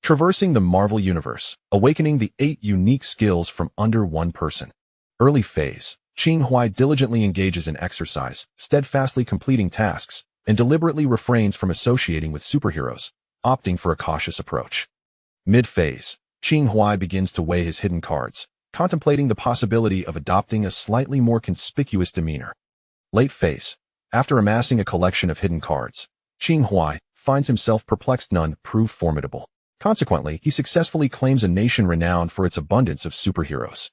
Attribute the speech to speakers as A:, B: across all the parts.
A: Traversing the Marvel Universe, awakening the 8 unique skills from under one person. Early phase. Qing Huai diligently engages in exercise, steadfastly completing tasks, and deliberately refrains from associating with superheroes, opting for a cautious approach. Mid-phase. Qing Huai begins to weigh his hidden cards, contemplating the possibility of adopting a slightly more conspicuous demeanor. Late phase. After amassing a collection of hidden cards, Qing Huai finds himself perplexed. None prove formidable. Consequently, he successfully claims a nation renowned for its abundance of superheroes.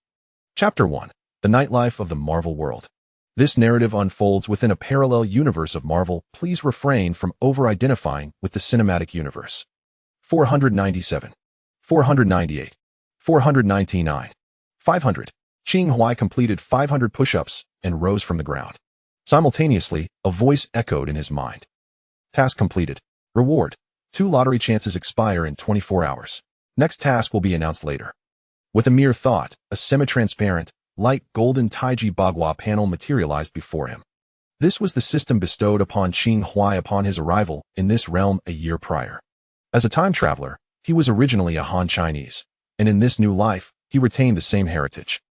A: Chapter 1. The Nightlife of the Marvel World. This narrative unfolds within a parallel universe of Marvel. Please refrain from over-identifying with the cinematic universe. 497. 498. 499. 500. Qing Huai completed 500 push-ups and rose from the ground. Simultaneously, a voice echoed in his mind. Task completed. Reward. 2 lottery chances expire in 24 hours. Next task will be announced later. With a mere thought, a semi-transparent, light golden Taiji Bagua panel materialized before him. This was the system bestowed upon Qing Huai upon his arrival in this realm a year prior. As a time traveler, he was originally a Han Chinese, and in this new life, he retained the same heritage.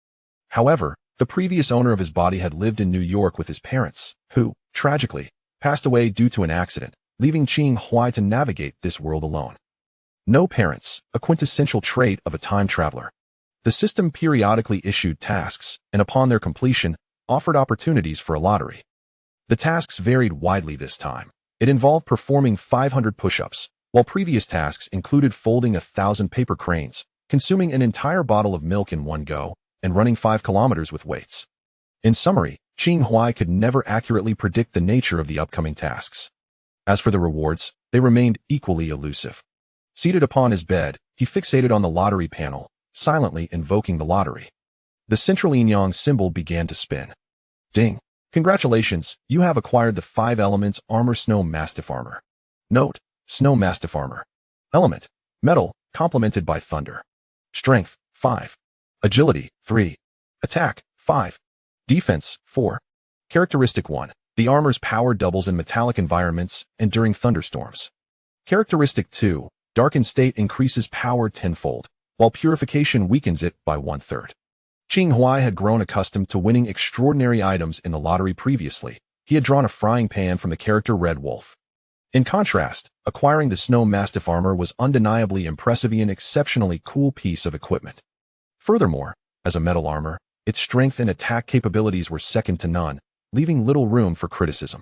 A: However, the previous owner of his body had lived in New York with his parents, who, tragically, passed away due to an accident, leaving Qing Huai to navigate this world alone. No parents, a quintessential trait of a time traveler. The system periodically issued tasks, and upon their completion, offered opportunities for a lottery. The tasks varied widely this time. It involved performing 500 push-ups, while previous tasks included folding 1,000 paper cranes, consuming an entire bottle of milk in one go, and running 5 kilometers with weights. In summary, Qing Huai could never accurately predict the nature of the upcoming tasks. As for the rewards, they remained equally elusive. Seated upon his bed, he fixated on the lottery panel, silently invoking the lottery. The central yin-yang symbol began to spin. Ding! Congratulations, you have acquired the 5 elements armor Snow Mastiff armor. Note: Snow Mastiff armor. Element: metal, complemented by thunder. Strength: 5. Agility: 3. Attack: 5. Defense: 4. Characteristic 1. The armor's power doubles in metallic environments and during thunderstorms. Characteristic 2. Darkened state increases power tenfold, while purification weakens it by 1/3. Qing Huai had grown accustomed to winning extraordinary items in the lottery previously. He had drawn a frying pan from the character Red Wolf. In contrast, acquiring the Snow Mastiff armor was undeniably impressive and an exceptionally cool piece of equipment. Furthermore, as a metal armor, its strength and attack capabilities were second to none, leaving little room for criticism.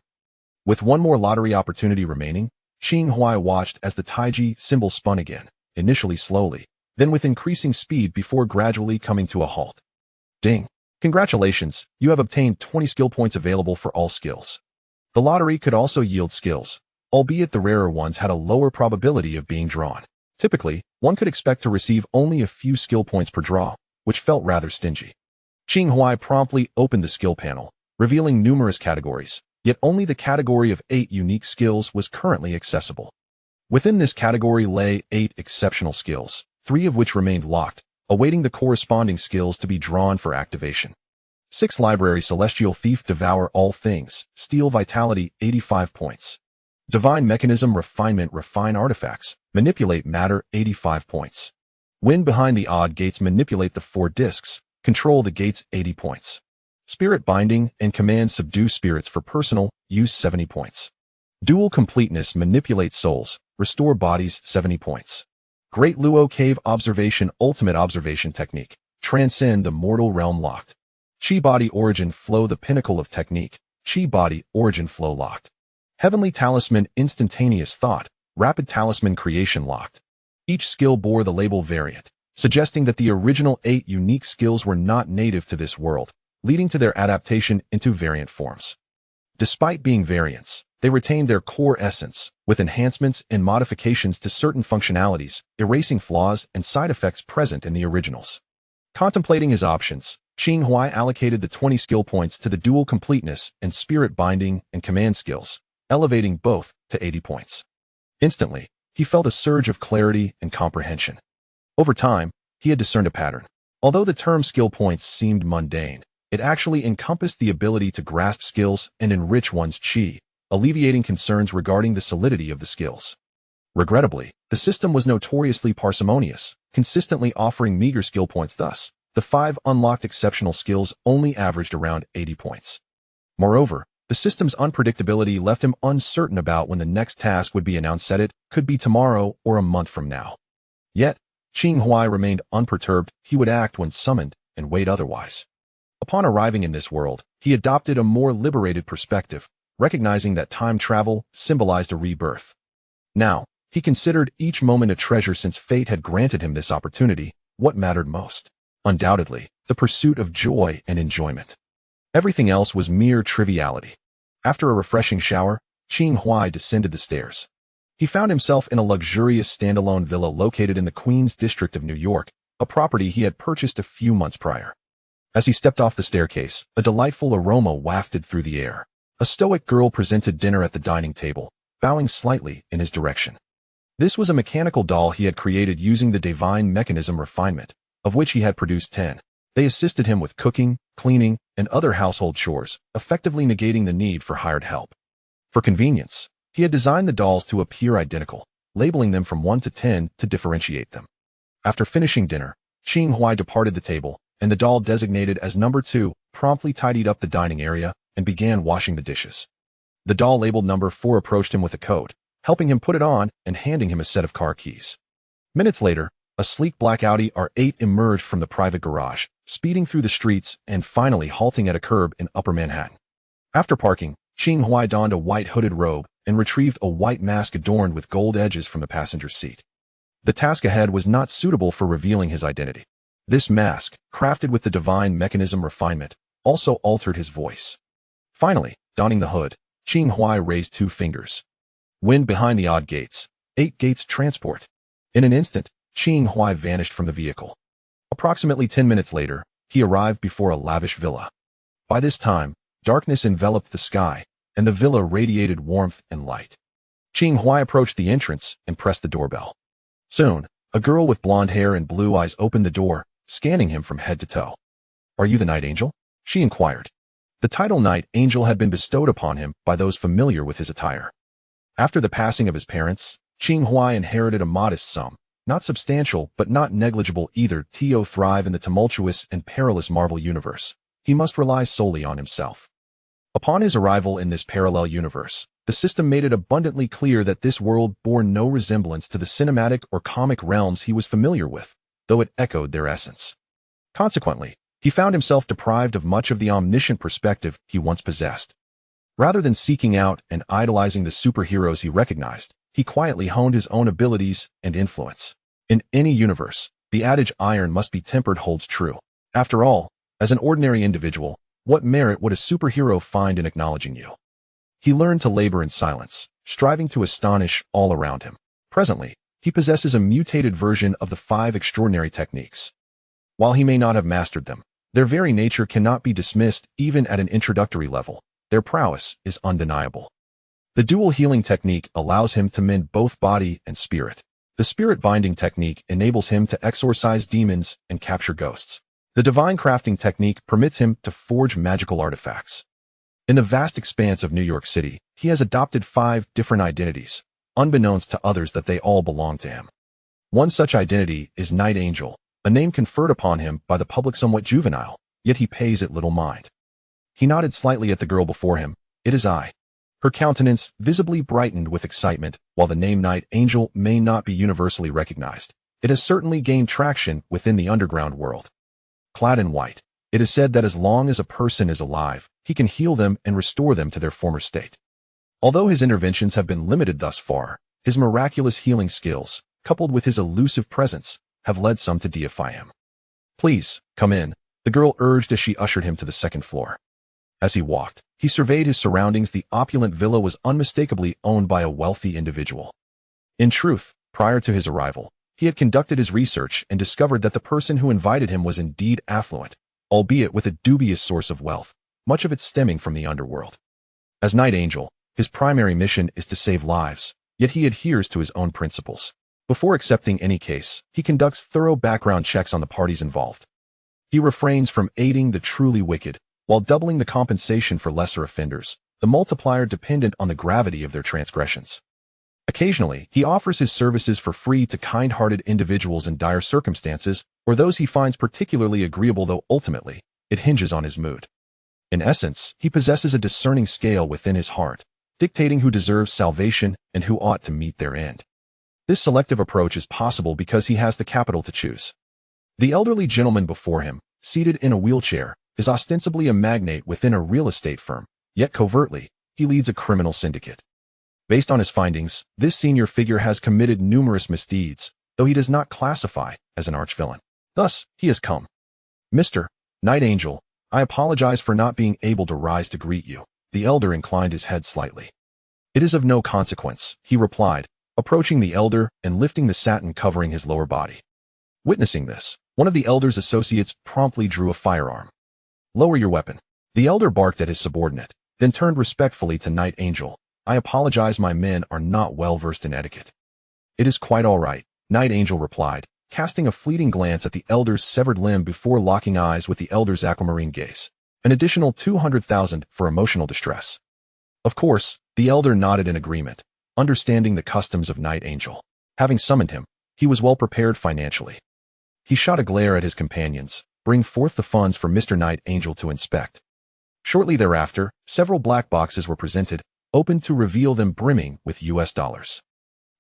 A: With one more lottery opportunity remaining, Qing Huai watched as the Taiji symbol spun again, initially slowly, then with increasing speed before gradually coming to a halt. Ding! Congratulations, you have obtained 20 skill points available for all skills. The lottery could also yield skills, albeit the rarer ones had a lower probability of being drawn. Typically, one could expect to receive only a few skill points per draw, which felt rather stingy. Qing Huai promptly opened the skill panel, revealing numerous categories, yet only the category of 8 unique skills was currently accessible. Within this category lay 8 exceptional skills, 3 of which remained locked, awaiting the corresponding skills to be drawn for activation. 6 Library Celestial Thief Devour All Things, Steal Vitality 85 points. Divine Mechanism Refinement Refine Artifacts, Manipulate Matter 85 points. Wind Behind the Odd Gates Manipulate the 4 discs, Control the Gates 80 points. Spirit Binding and Command Subdue Spirits for personal use 70 points. Dual Completeness Manipulate Souls, Restore Bodies 70 points. Great Luo Cave Observation Ultimate Observation Technique, Transcend the Mortal Realm Locked. Chi Body Origin Flow The Pinnacle of Technique, Chi Body Origin Flow Locked. Heavenly Talisman Instantaneous Thought, Rapid Talisman Creation Locked. Each skill bore the label Variant, suggesting that the original 8 unique skills were not native to this world, leading to their adaptation into variant forms. Despite being variants, they retained their core essence, with enhancements and modifications to certain functionalities, erasing flaws and side effects present in the originals. Contemplating his options, Qing Huai allocated the 20 skill points to the Dual Completeness and Spirit Binding and Command skills, elevating both to 80 points. Instantly, he felt a surge of clarity and comprehension. Over time, he had discerned a pattern. Although the term skill points seemed mundane, it actually encompassed the ability to grasp skills and enrich one's chi, alleviating concerns regarding the solidity of the skills. Regrettably, The system was notoriously parsimonious, consistently offering meager skill points. Thus, the 5 unlocked exceptional skills only averaged around 80 points. Moreover, the system's unpredictability left him uncertain about when the next task would be announced. It could be tomorrow or a month from now. Yet, Qing Huai remained unperturbed. He would act when summoned and wait otherwise. Upon arriving in this world, he adopted a more liberated perspective, recognizing that time travel symbolized a rebirth. Now, he considered each moment a treasure since fate had granted him this opportunity. What mattered most? Undoubtedly, the pursuit of joy and enjoyment. Everything else was mere triviality. After a refreshing shower, Qing Huai descended the stairs. He found himself in a luxurious standalone villa located in the Queens district of New York, a property he had purchased a few months prior. As he stepped off the staircase, a delightful aroma wafted through the air. A stoic girl presented dinner at the dining table, bowing slightly in his direction. This was a mechanical doll he had created using the divine mechanism refinement, of which he had produced 10. They assisted him with cooking, cleaning, and other household chores, effectively negating the need for hired help. For convenience, he had designed the dolls to appear identical, labeling them from 1 to 10 to differentiate them. After finishing dinner, Qing Huai departed the table, and the doll designated as number 2 promptly tidied up the dining area and began washing the dishes. The doll labeled number 4 approached him with a code, helping him put it on and handing him a set of car keys. Minutes later, a sleek black Audi R8 emerged from the private garage, speeding through the streets and finally halting at a curb in Upper Manhattan. After parking, Qing Huai donned a white hooded robe and retrieved a white mask adorned with gold edges from the passenger seat. The task ahead was not suitable for revealing his identity. This mask, crafted with the divine mechanism refinement, also altered his voice. Finally, donning the hood, Qing Huai raised 2 fingers. Wind behind the odd gates. 8 gates transport. In an instant, Qing Huai vanished from the vehicle. Approximately 10 minutes later, he arrived before a lavish villa. By this time, darkness enveloped the sky, and the villa radiated warmth and light. Qing Huai approached the entrance and pressed the doorbell. Soon, a girl with blonde hair and blue eyes opened the door, scanning him from head to toe. "Are you the Night Angel?" she inquired. The title Night Angel had been bestowed upon him by those familiar with his attire. After the passing of his parents, Qing Huai inherited a modest sum, not substantial but not negligible either. To thrive in the tumultuous and perilous Marvel universe, he must rely solely on himself. Upon his arrival in this parallel universe, the system made it abundantly clear that this world bore no resemblance to the cinematic or comic realms he was familiar with, though it echoed their essence. Consequently, he found himself deprived of much of the omniscient perspective he once possessed. Rather than seeking out and idolizing the superheroes he recognized, he quietly honed his own abilities and influence. In any universe, the adage "iron must be tempered" holds true. After all, as an ordinary individual, what merit would a superhero find in acknowledging you? He learned to labor in silence, striving to astonish all around him. Presently, he possesses a mutated version of the 5 extraordinary techniques. While he may not have mastered them, their very nature cannot be dismissed even at an introductory level. Their prowess is undeniable. The dual healing technique allows him to mend both body and spirit. The spirit binding technique enables him to exorcise demons and capture ghosts. The divine crafting technique permits him to forge magical artifacts. In the vast expanse of New York City, he has adopted 5 different identities, unbeknownst to others that they all belong to him. One such identity is Night Angel, a name conferred upon him by the public somewhat juvenile, yet he pays it little mind. He nodded slightly at the girl before him. "It is I." Her countenance visibly brightened with excitement. While the name Night Angel may not be universally recognized, it has certainly gained traction within the underground world. Clad in white, it is said that as long as a person is alive, he can heal them and restore them to their former state. Although his interventions have been limited thus far, his miraculous healing skills, coupled with his elusive presence, have led some to deify him. "Please, come in," the girl urged as she ushered him to the 2nd floor. As he walked, he surveyed his surroundings. The opulent villa was unmistakably owned by a wealthy individual. In truth, prior to his arrival, he had conducted his research and discovered that the person who invited him was indeed affluent, albeit with a dubious source of wealth, much of it stemming from the underworld. As Night Angel, his primary mission is to save lives, yet he adheres to his own principles. Before accepting any case, he conducts thorough background checks on the parties involved. He refrains from aiding the truly wicked, while doubling the compensation for lesser offenders, the multiplier dependent on the gravity of their transgressions. Occasionally, he offers his services for free to kind-hearted individuals in dire circumstances or those he finds particularly agreeable, though ultimately, it hinges on his mood. In essence, he possesses a discerning scale within his heart, dictating who deserves salvation and who ought to meet their end. This selective approach is possible because he has the capital to choose. The elderly gentleman before him, seated in a wheelchair, is ostensibly a magnate within a real estate firm, yet covertly, he leads a criminal syndicate. Based on his findings, this senior figure has committed numerous misdeeds, though he does not classify as an archvillain. Thus, he has come. Mr. Night Angel, I apologize for not being able to rise to greet you. The elder inclined his head slightly. It is of no consequence, he replied, approaching the elder and lifting the satin covering his lower body. Witnessing this, one of the elder's associates promptly drew a firearm. Lower your weapon. The elder barked at his subordinate, then turned respectfully to Night Angel. I apologize, my men are not well versed in etiquette. It is quite all right, Night Angel replied, casting a fleeting glance at the elder's severed limb before locking eyes with the elder's aquamarine gaze. An additional 200,000 for emotional distress. Of course, the elder nodded in agreement, understanding the customs of Night Angel. Having summoned him, he was well prepared financially. He shot a glare at his companions, bring forth the funds for Mr. Night Angel to inspect. Shortly thereafter, several black boxes were presented, opened to reveal them brimming with US dollars.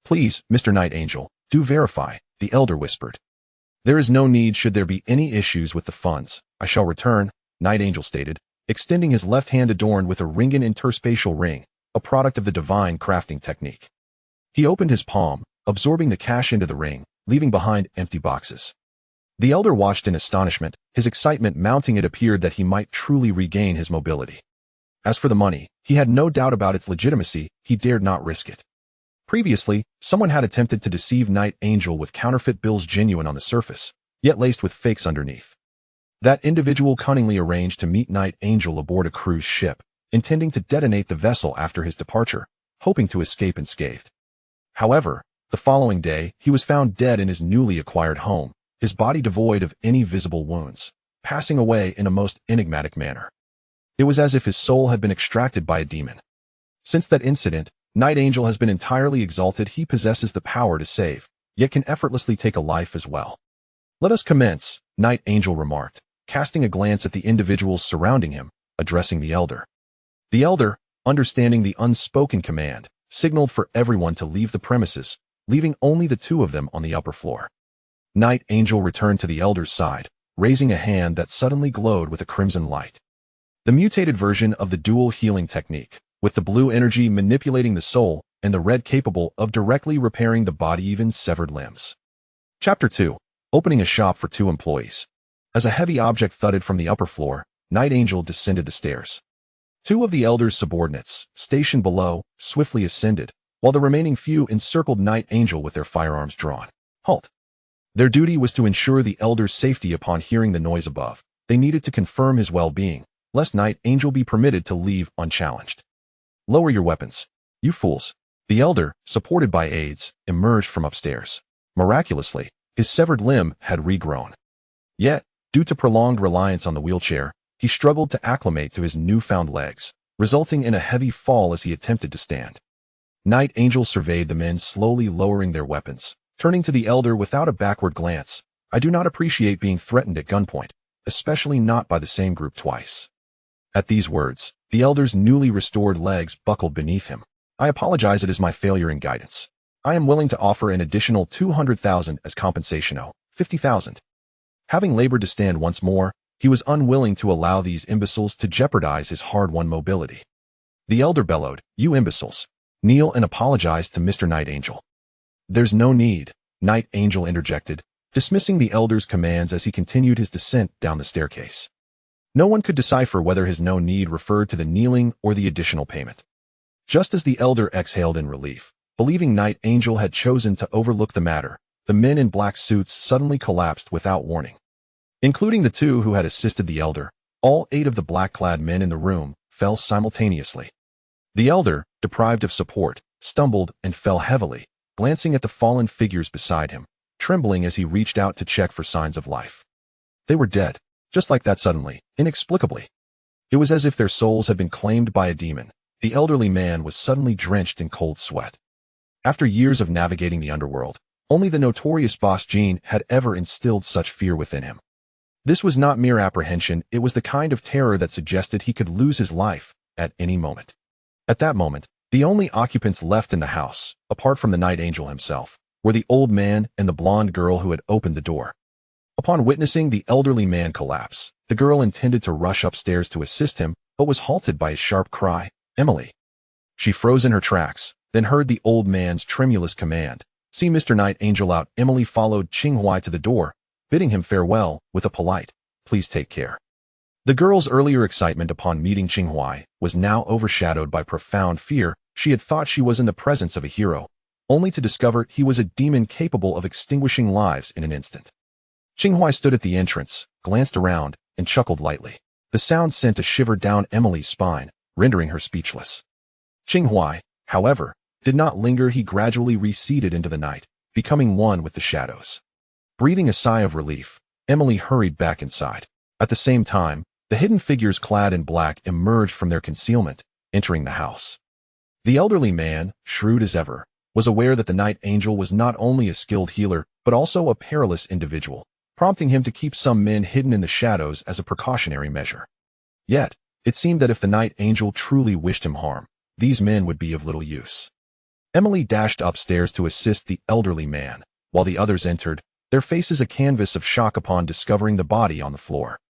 A: Please, Mr. Night Angel, do verify, the elder whispered. There is no need should there be any issues with the funds. I shall return, Night Angel stated, extending his left hand adorned with a ringen interspatial ring, a product of the divine crafting technique. He opened his palm, absorbing the cash into the ring, leaving behind empty boxes. The elder watched in astonishment, his excitement mounting. It appeared that he might truly regain his mobility. As for the money, he had no doubt about its legitimacy, he dared not risk it. Previously, someone had attempted to deceive Night Angel with counterfeit bills genuine on the surface, yet laced with fakes underneath. That individual cunningly arranged to meet Night Angel aboard a cruise ship, intending to detonate the vessel after his departure, hoping to escape unscathed. However, the following day, he was found dead in his newly acquired home, his body devoid of any visible wounds, passing away in a most enigmatic manner. It was as if his soul had been extracted by a demon. Since that incident, Night Angel has been entirely exalted. He possesses the power to save, yet can effortlessly take a life as well. Let us commence, Night Angel remarked, casting a glance at the individuals surrounding him, addressing the elder. The elder, understanding the unspoken command, signaled for everyone to leave the premises, leaving only the two of them on the upper floor. Night Angel returned to the elder's side, raising a hand that suddenly glowed with a crimson light. The mutated version of the dual healing technique, with the blue energy manipulating the soul and the red capable of directly repairing the body, even severed limbs. Chapter 2. Opening a shop for 2 employees. As a heavy object thudded from the upper floor, Night Angel descended the stairs. 2 of the elder's subordinates, stationed below, swiftly ascended, while the remaining few encircled Night Angel with their firearms drawn. Halt! Their duty was to ensure the elder's safety. Upon hearing the noise above, they needed to confirm his well-being, lest Night Angel be permitted to leave unchallenged. Lower your weapons, you fools. The elder, supported by aides, emerged from upstairs. Miraculously, his severed limb had regrown. Yet, due to prolonged reliance on the wheelchair, he struggled to acclimate to his newfound legs, resulting in a heavy fall as he attempted to stand. Night Angel surveyed the men slowly lowering their weapons, turning to the elder without a backward glance. I do not appreciate being threatened at gunpoint, especially not by the same group twice. At these words, the elder's newly restored legs buckled beneath him. I apologize, it is my failure in guidance. I am willing to offer an additional 200,000 as compensation. 50,000. Having labored to stand once more, he was unwilling to allow these imbeciles to jeopardize his hard-won mobility. The elder bellowed, you imbeciles. Kneel and apologize to Mr. Night Angel. There's no need, Night Angel interjected, dismissing the elder's commands as he continued his descent down the staircase. No one could decipher whether his no need referred to the kneeling or the additional payment. Just as the elder exhaled in relief, believing Night Angel had chosen to overlook the matter, the men in black suits suddenly collapsed without warning. Including the 2 who had assisted the elder, all 8 of the black-clad men in the room fell simultaneously. The elder, deprived of support, stumbled and fell heavily, glancing at the fallen figures beside him, trembling as he reached out to check for signs of life. They were dead, just like that, suddenly, inexplicably. It was as if their souls had been claimed by a demon. The elderly man was suddenly drenched in cold sweat. After years of navigating the underworld, only the notorious boss Jean had ever instilled such fear within him. This was not mere apprehension, it was the kind of terror that suggested he could lose his life at any moment. At that moment, the only occupants left in the house, apart from the Night Angel himself, were the old man and the blonde girl who had opened the door. Upon witnessing the elderly man collapse, the girl intended to rush upstairs to assist him, but was halted by his sharp cry, "Emily." She froze in her tracks, then heard the old man's tremulous command, "See Mr. Night Angel out." Emily followed Qing Huai to the door, bidding him farewell with a polite, "Please take care." The girl's earlier excitement upon meeting Qing Huai was now overshadowed by profound fear. She had thought she was in the presence of a hero, only to discover he was a demon capable of extinguishing lives in an instant. Qing Huai stood at the entrance, glanced around, and chuckled lightly. The sound sent a shiver down Emily's spine, rendering her speechless. Qing Huai, however, did not linger. He gradually receded into the night, becoming one with the shadows. Breathing a sigh of relief, Emily hurried back inside. At the same time, the hidden figures clad in black emerged from their concealment, entering the house. The elderly man, shrewd as ever, was aware that the Night Angel was not only a skilled healer, but also a perilous individual, prompting him to keep some men hidden in the shadows as a precautionary measure. Yet, it seemed that if the Night Angel truly wished him harm, these men would be of little use. Emily dashed upstairs to assist the elderly man, while the others entered, their faces a canvas of shock upon discovering the body on the floor.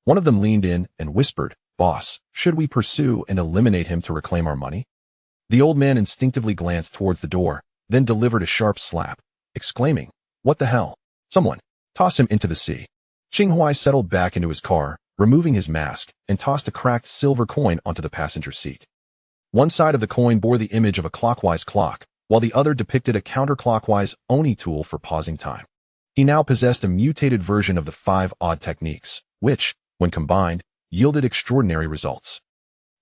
A: One of them leaned in and whispered, "Boss, should we pursue and eliminate him to reclaim our money?" The old man instinctively glanced towards the door, then delivered a sharp slap, exclaiming, "What the hell? Someone, toss him into the sea." Qing Huai settled back into his car, removing his mask, and tossed a cracked silver coin onto the passenger seat. One side of the coin bore the image of a clockwise clock, while the other depicted a counterclockwise Oni tool for pausing time. He now possessed a mutated version of the 5 odd techniques, which, when combined, yielded extraordinary results.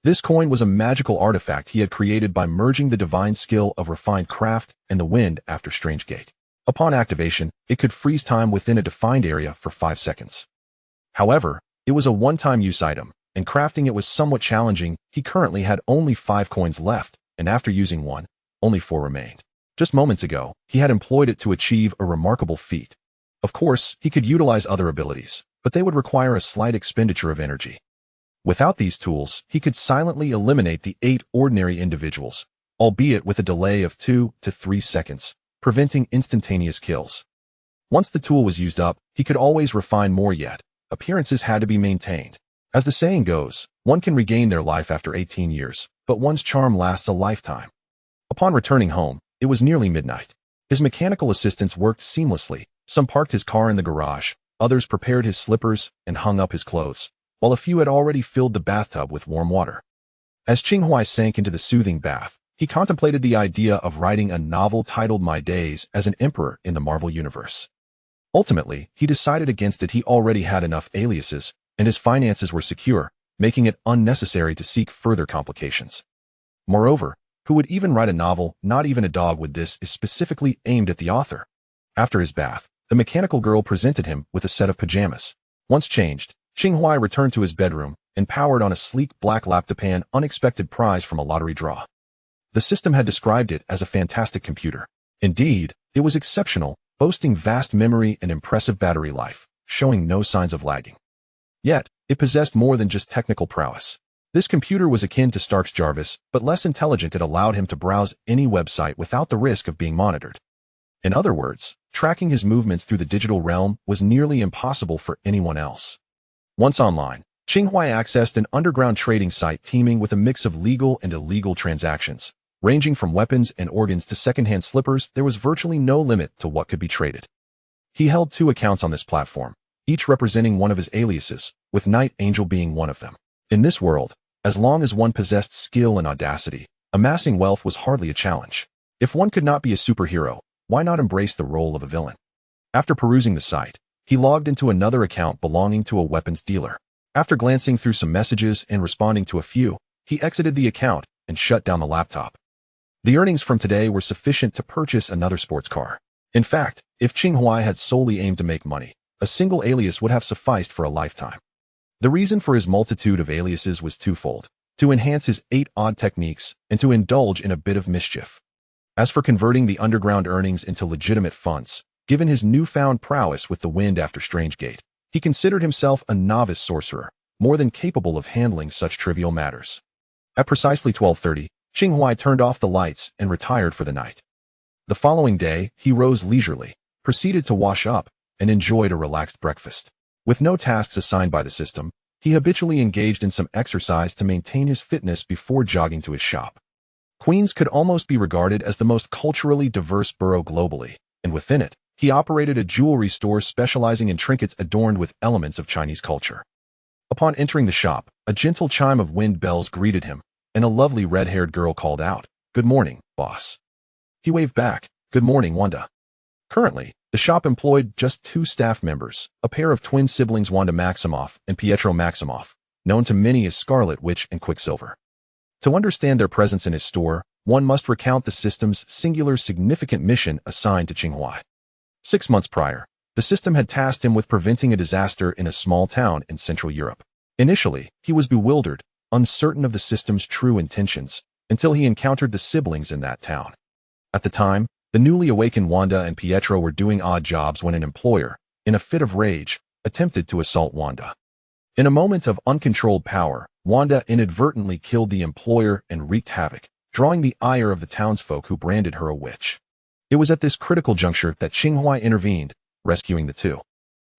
A: This coin was a magical artifact he had created by merging the divine skill of refined craft and the wind after Strange Gate. Upon activation, it could freeze time within a defined area for 5 seconds. However, it was a one-time use item, and crafting it was somewhat challenging. He currently had only 5 coins left, and after using one, only 4 remained. Just moments ago, he had employed it to achieve a remarkable feat. Of course, he could utilize other abilities, but they would require a slight expenditure of energy. Without these tools, he could silently eliminate the 8 ordinary individuals, albeit with a delay of 2 to 3 seconds, preventing instantaneous kills. Once the tool was used up, he could always refine more yet. Appearances had to be maintained. As the saying goes, one can regain their life after 18 years, but one's charm lasts a lifetime. Upon returning home, it was nearly midnight. His mechanical assistants worked seamlessly. Some parked his car in the garage, others prepared his slippers and hung up his clothes, while a few had already filled the bathtub with warm water. As Qing Huai sank into the soothing bath, he contemplated the idea of writing a novel titled My Days as an Emperor in the Marvel Universe. Ultimately, he decided against it. He already had enough aliases, and his finances were secure, making it unnecessary to seek further complications. Moreover, who would even write a novel? Not even a dog would. This is specifically aimed at the author. After his bath, the mechanical girl presented him with a set of pajamas. Once changed, Qing Huai returned to his bedroom and powered on a sleek black laptop, an unexpected prize from a lottery draw. The system had described it as a fantastic computer. Indeed, it was exceptional, boasting vast memory and impressive battery life, showing no signs of lagging. Yet, it possessed more than just technical prowess. This computer was akin to Stark's Jarvis, but less intelligent. It allowed him to browse any website without the risk of being monitored. In other words, tracking his movements through the digital realm was nearly impossible for anyone else. Once online, Qing Huai accessed an underground trading site teeming with a mix of legal and illegal transactions. Ranging from weapons and organs to secondhand slippers, there was virtually no limit to what could be traded. He held 2 accounts on this platform, each representing one of his aliases, with Night Angel being one of them. In this world, as long as one possessed skill and audacity, amassing wealth was hardly a challenge. If one could not be a superhero, why not embrace the role of a villain? After perusing the site, he logged into another account belonging to a weapons dealer. After glancing through some messages and responding to a few, he exited the account and shut down the laptop. The earnings from today were sufficient to purchase another sports car. In fact, if Qing Huai had solely aimed to make money, a single alias would have sufficed for a lifetime. The reason for his multitude of aliases was twofold: to enhance his 8 odd techniques and to indulge in a bit of mischief. As for converting the underground earnings into legitimate funds, given his newfound prowess with the wind after Strangegate, he considered himself a novice sorcerer, more than capable of handling such trivial matters. At precisely 12:30, Qing Huai turned off the lights and retired for the night. The following day, he rose leisurely, proceeded to wash up, and enjoyed a relaxed breakfast. With no tasks assigned by the system, he habitually engaged in some exercise to maintain his fitness before jogging to his shop. Queens could almost be regarded as the most culturally diverse borough globally, and within it, he operated a jewelry store specializing in trinkets adorned with elements of Chinese culture. Upon entering the shop, a gentle chime of wind bells greeted him, and a lovely red-haired girl called out, "Good morning, boss." He waved back, "Good morning, Wanda." Currently, the shop employed just 2 staff members, a pair of twin siblings Wanda Maximoff and Pietro Maximoff, known to many as Scarlet Witch and Quicksilver. To understand their presence in his store, one must recount the system's singular significant mission assigned to Qing Huai. 6 months prior, the system had tasked him with preventing a disaster in a small town in Central Europe. Initially, he was bewildered, uncertain of the system's true intentions, until he encountered the siblings in that town. At the time, the newly awakened Wanda and Pietro were doing odd jobs when an employer, in a fit of rage, attempted to assault Wanda. In a moment of uncontrolled power, Wanda inadvertently killed the employer and wreaked havoc, drawing the ire of the townsfolk who branded her a witch. It was at this critical juncture that Qing Huai intervened, rescuing the two.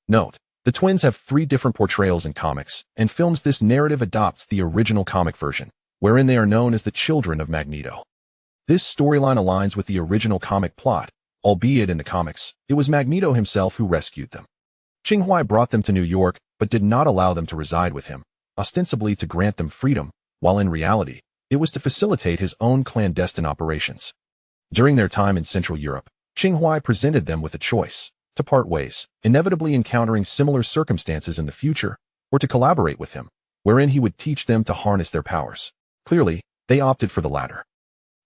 A: Note: the twins have 3 different portrayals in comics and films. This narrative adopts the original comic version, wherein they are known as the children of Magneto. This storyline aligns with the original comic plot, albeit in the comics, it was Magneto himself who rescued them. Qing Huai brought them to New York, but did not allow them to reside with him, ostensibly to grant them freedom, while in reality, it was to facilitate his own clandestine operations. During their time in Central Europe, Qing Huai presented them with a choice: to part ways, inevitably encountering similar circumstances in the future, or to collaborate with him, wherein he would teach them to harness their powers. Clearly, they opted for the latter.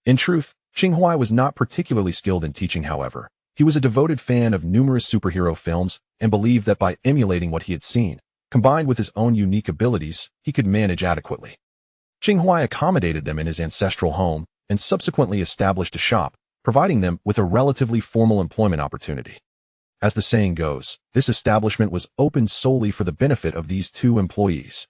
A: In truth, Qing Huai was not particularly skilled in teaching, however. He was a devoted fan of numerous superhero films and believed that by emulating what he had seen, combined with his own unique abilities, he could manage adequately. Qing Huai accommodated them in his ancestral home and subsequently established a shop, providing them with a relatively formal employment opportunity. As the saying goes, this establishment was opened solely for the benefit of these 2 employees.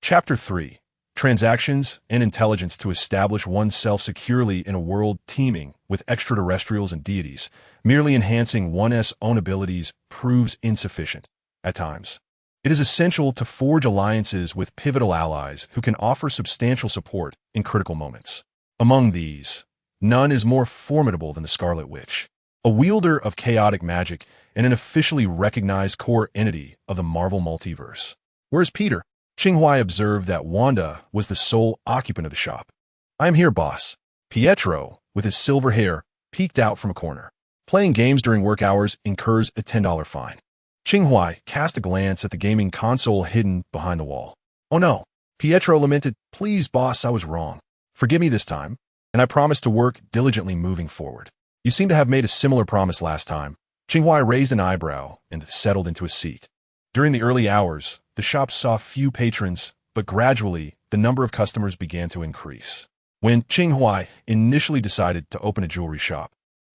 A: Chapter 3: Transactions and Intelligence to establish oneself securely in a world teeming with extraterrestrials and deities. Merely enhancing one's own abilities proves insufficient. At times, it is essential to forge alliances with pivotal allies who can offer substantial support in critical moments. Among these, none is more formidable than the Scarlet Witch, a wielder of chaotic magic and an officially recognized core entity of the Marvel multiverse. Whereas Peter, Qing Huai observed that Wanda was the sole occupant of the shop. "I am here, boss." Pietro, with his silver hair, peeked out from a corner. Playing games during work hours incurs a $10 fine. Qing Huai cast a glance at the gaming console hidden behind the wall. "Oh no," Pietro lamented. "Please, boss, I was wrong. Forgive me this time, and I promise to work diligently moving forward." "You seem to have made a similar promise last time." Qing Huai raised an eyebrow and settled into a seat. During the early hours, the shop saw few patrons, but gradually, the number of customers began to increase. When Qing Huai initially decided to open a jewelry shop,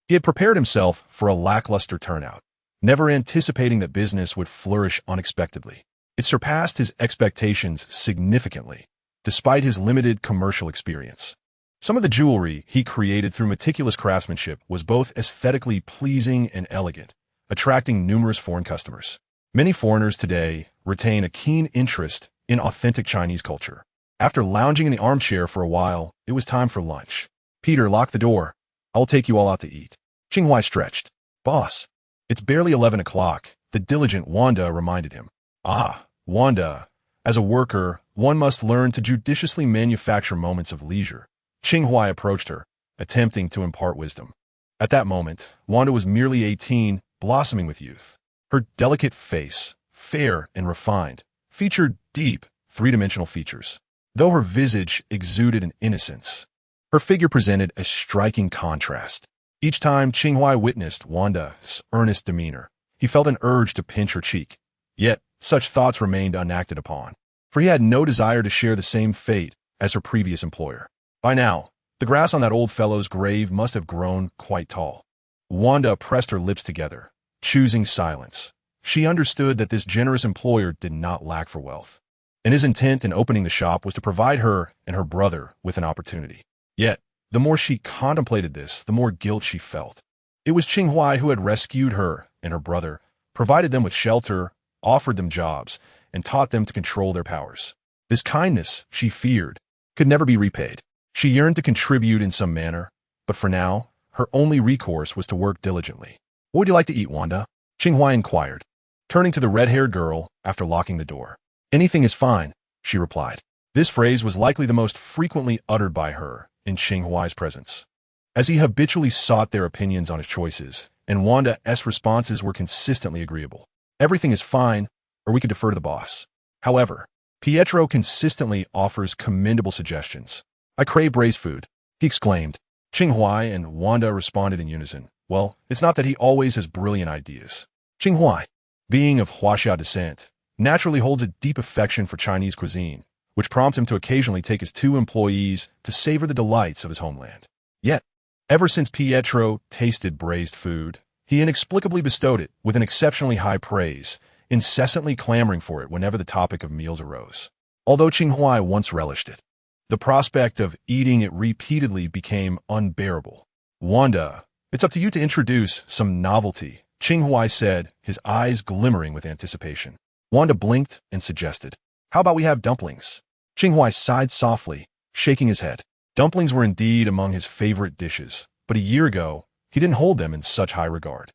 A: he had prepared himself for a lackluster turnout, never anticipating that business would flourish unexpectedly. It surpassed his expectations significantly, despite his limited commercial experience. Some of the jewelry he created through meticulous craftsmanship was both aesthetically pleasing and elegant, attracting numerous foreign customers. Many foreigners today retain a keen interest in authentic Chinese culture. After lounging in the armchair for a while, it was time for lunch. "Peter, lock the door. I'll take you all out to eat." Qing Huai stretched. "Boss, it's barely 11 o'clock, the diligent Wanda reminded him. "Ah, Wanda, as a worker, one must learn to judiciously manufacture moments of leisure." Qing Huai approached her, attempting to impart wisdom. At that moment, Wanda was merely 18, blossoming with youth. Her delicate face, fair and refined, featured deep, 3-dimensional features, though her visage exuded an innocence. Her figure presented a striking contrast. Each time Qing Huai witnessed Wanda's earnest demeanor, he felt an urge to pinch her cheek. Yet, such thoughts remained unacted upon, for he had no desire to share the same fate as her previous employer. By now, The grass on that old fellow's grave must have grown quite tall. Wanda pressed her lips together, choosing silence. She understood that this generous employer did not lack for wealth, and his intent in opening the shop was to provide her and her brother with an opportunity. Yet, the more she contemplated this, the more guilt she felt. It was Qing Huai who had rescued her and her brother, provided them with shelter, offered them jobs, and taught them to control their powers. This kindness, she feared, could never be repaid. She yearned to contribute in some manner, but for now, her only recourse was to work diligently. "What would you like to eat, Wanda?" Qing Huai inquired, turning to the red-haired girl after locking the door. "Anything is fine," she replied. This phrase was likely the most frequently uttered by her in Qing Huai's presence, as he habitually sought their opinions on his choices, and Wanda's responses were consistently agreeable. "Everything is fine, or we could defer to the boss." However, Pietro consistently offers commendable suggestions. "I crave braised food," he exclaimed. Qing Huai and Wanda responded in unison. "Well, it's not that he always has brilliant ideas." Qing Huai, being of Huaxia descent, naturally holds a deep affection for Chinese cuisine, which prompts him to occasionally take his 2 employees to savor the delights of his homeland. Yet, ever since Pietro tasted braised food, he inexplicably bestowed it with an exceptionally high praise, incessantly clamoring for it whenever the topic of meals arose. Although Qing Huai once relished it, the prospect of eating it repeatedly became unbearable. "Wanda, it's up to you to introduce some novelty," Qing Huai said, his eyes glimmering with anticipation. Wanda blinked and suggested, "How about we have dumplings?" Qing Huai sighed softly, shaking his head. Dumplings were indeed among his favorite dishes, but a year ago, he didn't hold them in such high regard.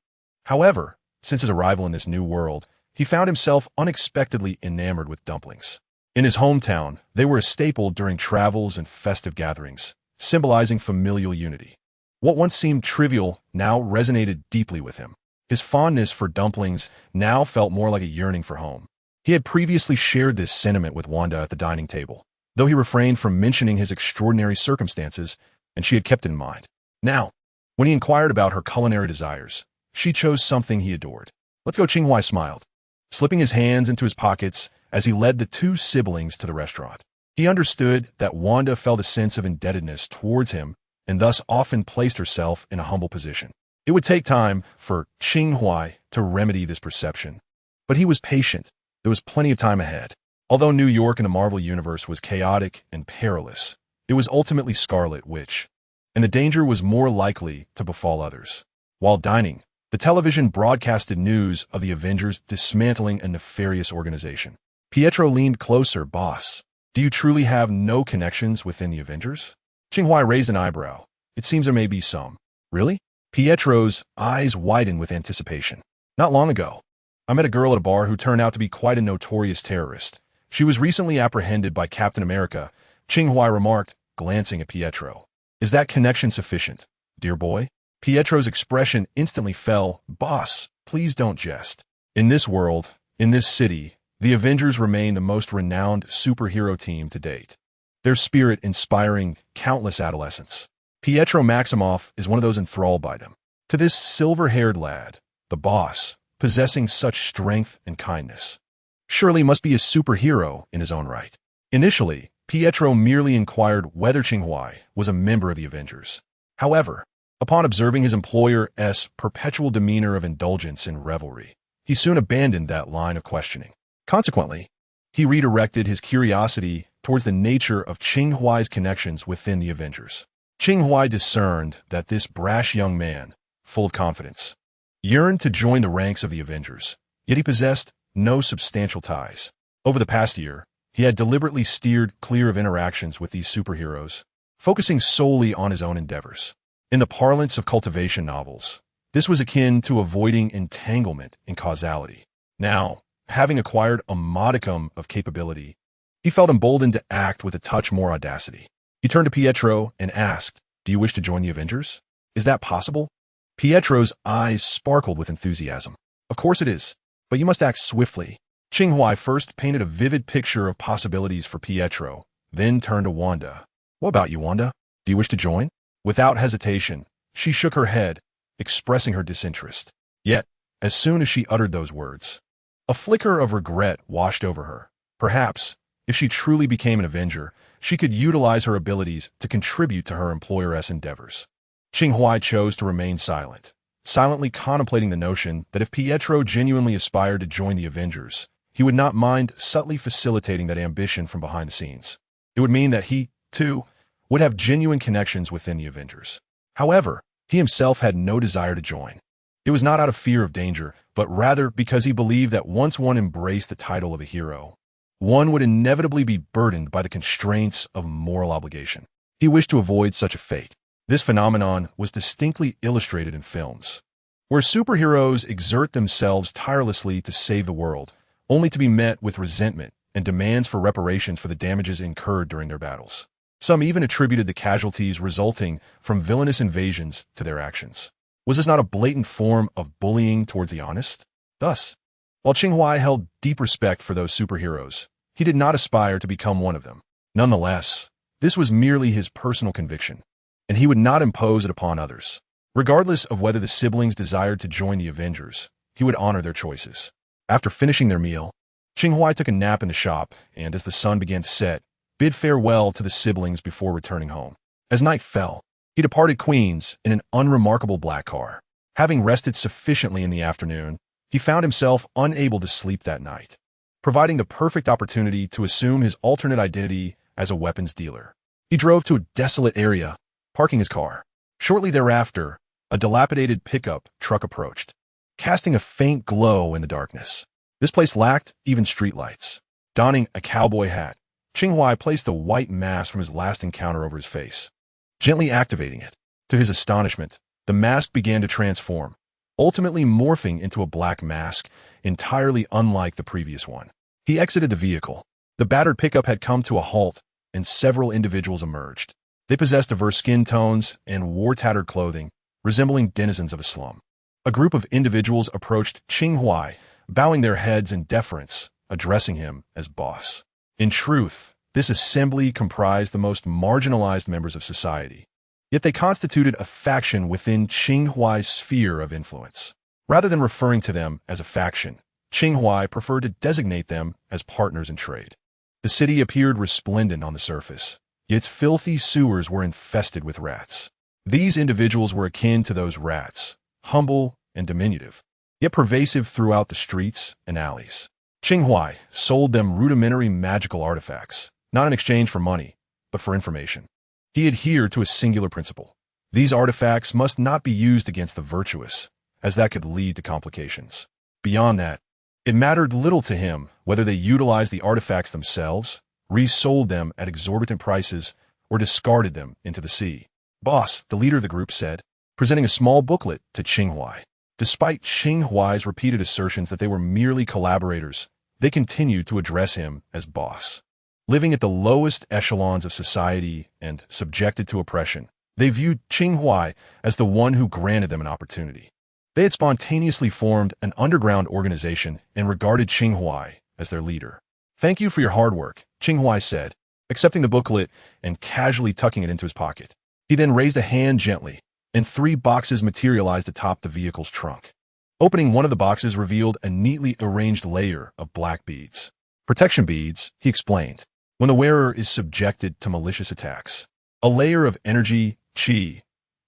A: However, since his arrival in this new world, he found himself unexpectedly enamored with dumplings. In his hometown, they were a staple during travels and festive gatherings, symbolizing familial unity. What once seemed trivial now resonated deeply with him. His fondness for dumplings now felt more like a yearning for home. He had previously shared this sentiment with Wanda at the dining table, though he refrained from mentioning his extraordinary circumstances, and she had kept it in mind. Now, when he inquired about her culinary desires, she chose something he adored. "Let's go," Qing Huai smiled, slipping his hands into his pockets as he led the 2 siblings to the restaurant. He understood that Wanda felt a sense of indebtedness towards him and thus often placed herself in a humble position. It would take time for Qing Huai to remedy this perception, but he was patient. There was plenty of time ahead. Although New York in the Marvel Universe was chaotic and perilous, it was ultimately Scarlet Witch, and the danger was more likely to befall others. While dining, the television broadcasted news of the Avengers dismantling a nefarious organization. Pietro leaned closer. "Boss, do you truly have no connections within the Avengers?" Qing Huai raised an eyebrow. "It seems there may be some." "Really?" Pietro's eyes widened with anticipation. "Not long ago, I met a girl at a bar who turned out to be quite a notorious terrorist. She was recently apprehended by Captain America," Qing Huai remarked, glancing at Pietro. "Is that connection sufficient, dear boy?" Pietro's expression instantly fell. "Boss, please don't jest. In this world, in this city, the Avengers remain the most renowned superhero team to date. Their spirit inspiring countless adolescents. Pietro Maximoff is one of those enthralled by them. To this silver-haired lad, the boss, possessing such strength and kindness, surely must be a superhero in his own right." Initially, Pietro merely inquired whether Qing Huai was a member of the Avengers. However, upon observing his employer's perpetual demeanor of indulgence and revelry, he soon abandoned that line of questioning. Consequently, he redirected his curiosity towards the nature of Qing Huai's connections within the Avengers. Qing Huai discerned that this brash young man, full of confidence, yearned to join the ranks of the Avengers, yet he possessed no substantial ties. Over the past year, he had deliberately steered clear of interactions with these superheroes, focusing solely on his own endeavors. In the parlance of cultivation novels, this was akin to avoiding entanglement in causality. Now, having acquired a modicum of capability, he felt emboldened to act with a touch more audacity. He turned to Pietro and asked, "Do you wish to join the Avengers? Is that possible?" Pietro's eyes sparkled with enthusiasm. "Of course it is, but you must act swiftly." Qing Huai first painted a vivid picture of possibilities for Pietro, then turned to Wanda. "What about you, Wanda? Do you wish to join?" Without hesitation, she shook her head, expressing her disinterest. Yet, as soon as she uttered those words, a flicker of regret washed over her. Perhaps, if she truly became an Avenger, she could utilize her abilities to contribute to her employer's endeavors. Qing Huai chose to remain silent, silently contemplating the notion that if Pietro genuinely aspired to join the Avengers, he would not mind subtly facilitating that ambition from behind the scenes. It would mean that he, too, would have genuine connections within the Avengers. However, he himself had no desire to join. It was not out of fear of danger, but rather because he believed that once one embraced the title of a hero, one would inevitably be burdened by the constraints of moral obligation. He wished to avoid such a fate. This phenomenon was distinctly illustrated in films, where superheroes exert themselves tirelessly to save the world, only to be met with resentment and demands for reparations for the damages incurred during their battles. Some even attributed the casualties resulting from villainous invasions to their actions. Was this not a blatant form of bullying towards the honest? Thus, while Qing Huai held deep respect for those superheroes, he did not aspire to become one of them. Nonetheless, this was merely his personal conviction, and he would not impose it upon others. Regardless of whether the siblings desired to join the Avengers, he would honor their choices. After finishing their meal, Qing Huai took a nap in the shop, and as the sun began to set, bid farewell to the siblings before returning home. As night fell, he departed Queens in an unremarkable black car. Having rested sufficiently in the afternoon, he found himself unable to sleep that night, providing the perfect opportunity to assume his alternate identity as a weapons dealer. He drove to a desolate area, parking his car. Shortly thereafter, a dilapidated pickup truck approached, casting a faint glow in the darkness. This place lacked even streetlights. Donning a cowboy hat, Qing Huai placed the white mask from his last encounter over his face, gently activating it. To his astonishment, the mask began to transform, ultimately morphing into a black mask entirely unlike the previous one. He exited the vehicle. The battered pickup had come to a halt, and several individuals emerged. They possessed diverse skin tones and wore tattered clothing, resembling denizens of a slum. A group of individuals approached Qing Huai, bowing their heads in deference, addressing him as boss. In truth, this assembly comprised the most marginalized members of society, yet they constituted a faction within Qing Huai's sphere of influence. Rather than referring to them as a faction, Qing Huai preferred to designate them as partners in trade. The city appeared resplendent on the surface, yet its filthy sewers were infested with rats. These individuals were akin to those rats, humble and diminutive, yet pervasive throughout the streets and alleys. Qing Huai sold them rudimentary magical artifacts, not in exchange for money, but for information. He adhered to a singular principle. These artifacts must not be used against the virtuous, as that could lead to complications. Beyond that, it mattered little to him whether they utilized the artifacts themselves, resold them at exorbitant prices, or discarded them into the sea. Boss, the leader of the group said, presenting a small booklet to Qing Huai. Despite Qing Huai's repeated assertions that they were merely collaborators, they continued to address him as boss. Living at the lowest echelons of society and subjected to oppression, they viewed Qing Huai as the one who granted them an opportunity. They had spontaneously formed an underground organization and regarded Qing Huai as their leader. "Thank you for your hard work," Qing Huai said, accepting the booklet and casually tucking it into his pocket. He then raised a hand gently, and 3 boxes materialized atop the vehicle's trunk. Opening one of the boxes revealed a neatly arranged layer of black beads. "Protection beads," he explained, when the wearer is subjected to malicious attacks. A layer of energy, qi,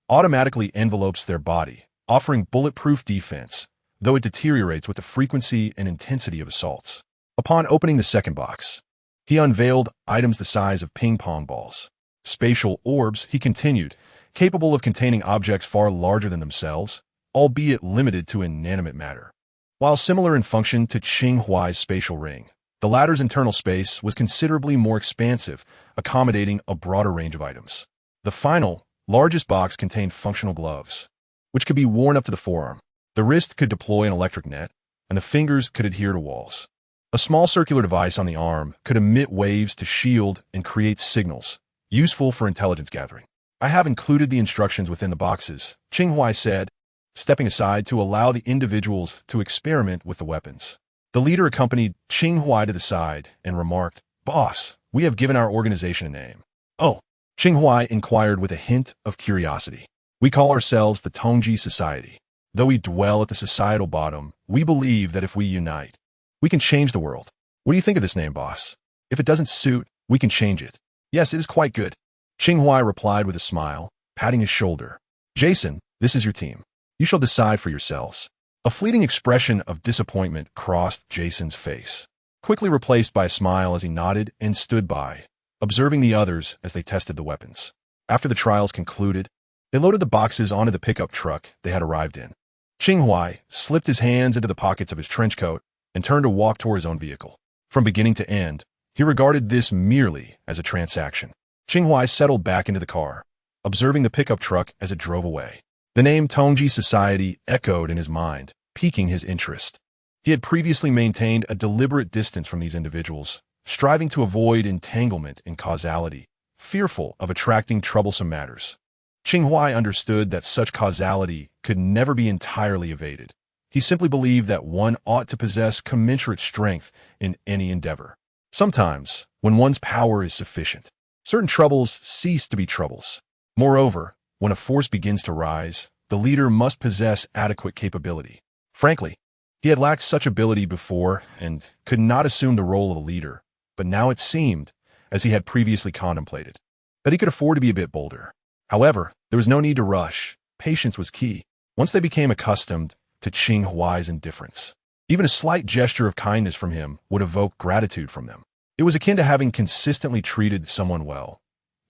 A: automatically envelopes their body, offering bulletproof defense, though it deteriorates with the frequency and intensity of assaults. Upon opening the second box, he unveiled items the size of ping-pong balls. Spatial orbs, he continued, capable of containing objects far larger than themselves, albeit limited to inanimate matter. While similar in function to Qing Huai's spatial ring, the latter's internal space was considerably more expansive, accommodating a broader range of items. The final, largest box contained functional gloves, which could be worn up to the forearm. The wrist could deploy an electric net, and the fingers could adhere to walls. A small circular device on the arm could emit waves to shield and create signals, useful for intelligence gathering. "I have included the instructions within the boxes," Qing Huai said, stepping aside to allow the individuals to experiment with the weapons. The leader accompanied Qing Huai to the side and remarked, "Boss, we have given our organization a name." "Oh," Qing Huai inquired with a hint of curiosity. "We call ourselves the Tongji Society. Though we dwell at the societal bottom, we believe that if we unite, we can change the world. What do you think of this name, boss? If it doesn't suit, we can change it." Yes, it is quite good. Qing Huai replied with a smile, patting his shoulder. Jason, this is your team. You shall decide for yourselves. A fleeting expression of disappointment crossed Jason's face, quickly replaced by a smile as he nodded and stood by, observing the others as they tested the weapons. After the trials concluded, they loaded the boxes onto the pickup truck they had arrived in. Qing Huai slipped his hands into the pockets of his trench coat and turned to walk toward his own vehicle. From beginning to end, he regarded this merely as a transaction. Qing Huai settled back into the car, observing the pickup truck as it drove away. The name Tongji Society echoed in his mind, piquing his interest. He had previously maintained a deliberate distance from these individuals, striving to avoid entanglement in causality, fearful of attracting troublesome matters. Qing Huai understood that such causality could never be entirely evaded. He simply believed that one ought to possess commensurate strength in any endeavor. Sometimes, when one's power is sufficient, certain troubles cease to be troubles. Moreover, when a force begins to rise, the leader must possess adequate capability. Frankly, he had lacked such ability before and could not assume the role of a leader, but now it seemed, as he had previously contemplated, that he could afford to be a bit bolder. However, there was no need to rush. Patience was key. Once they became accustomed to Qing Huai's indifference, even a slight gesture of kindness from him would evoke gratitude from them. It was akin to having consistently treated someone well.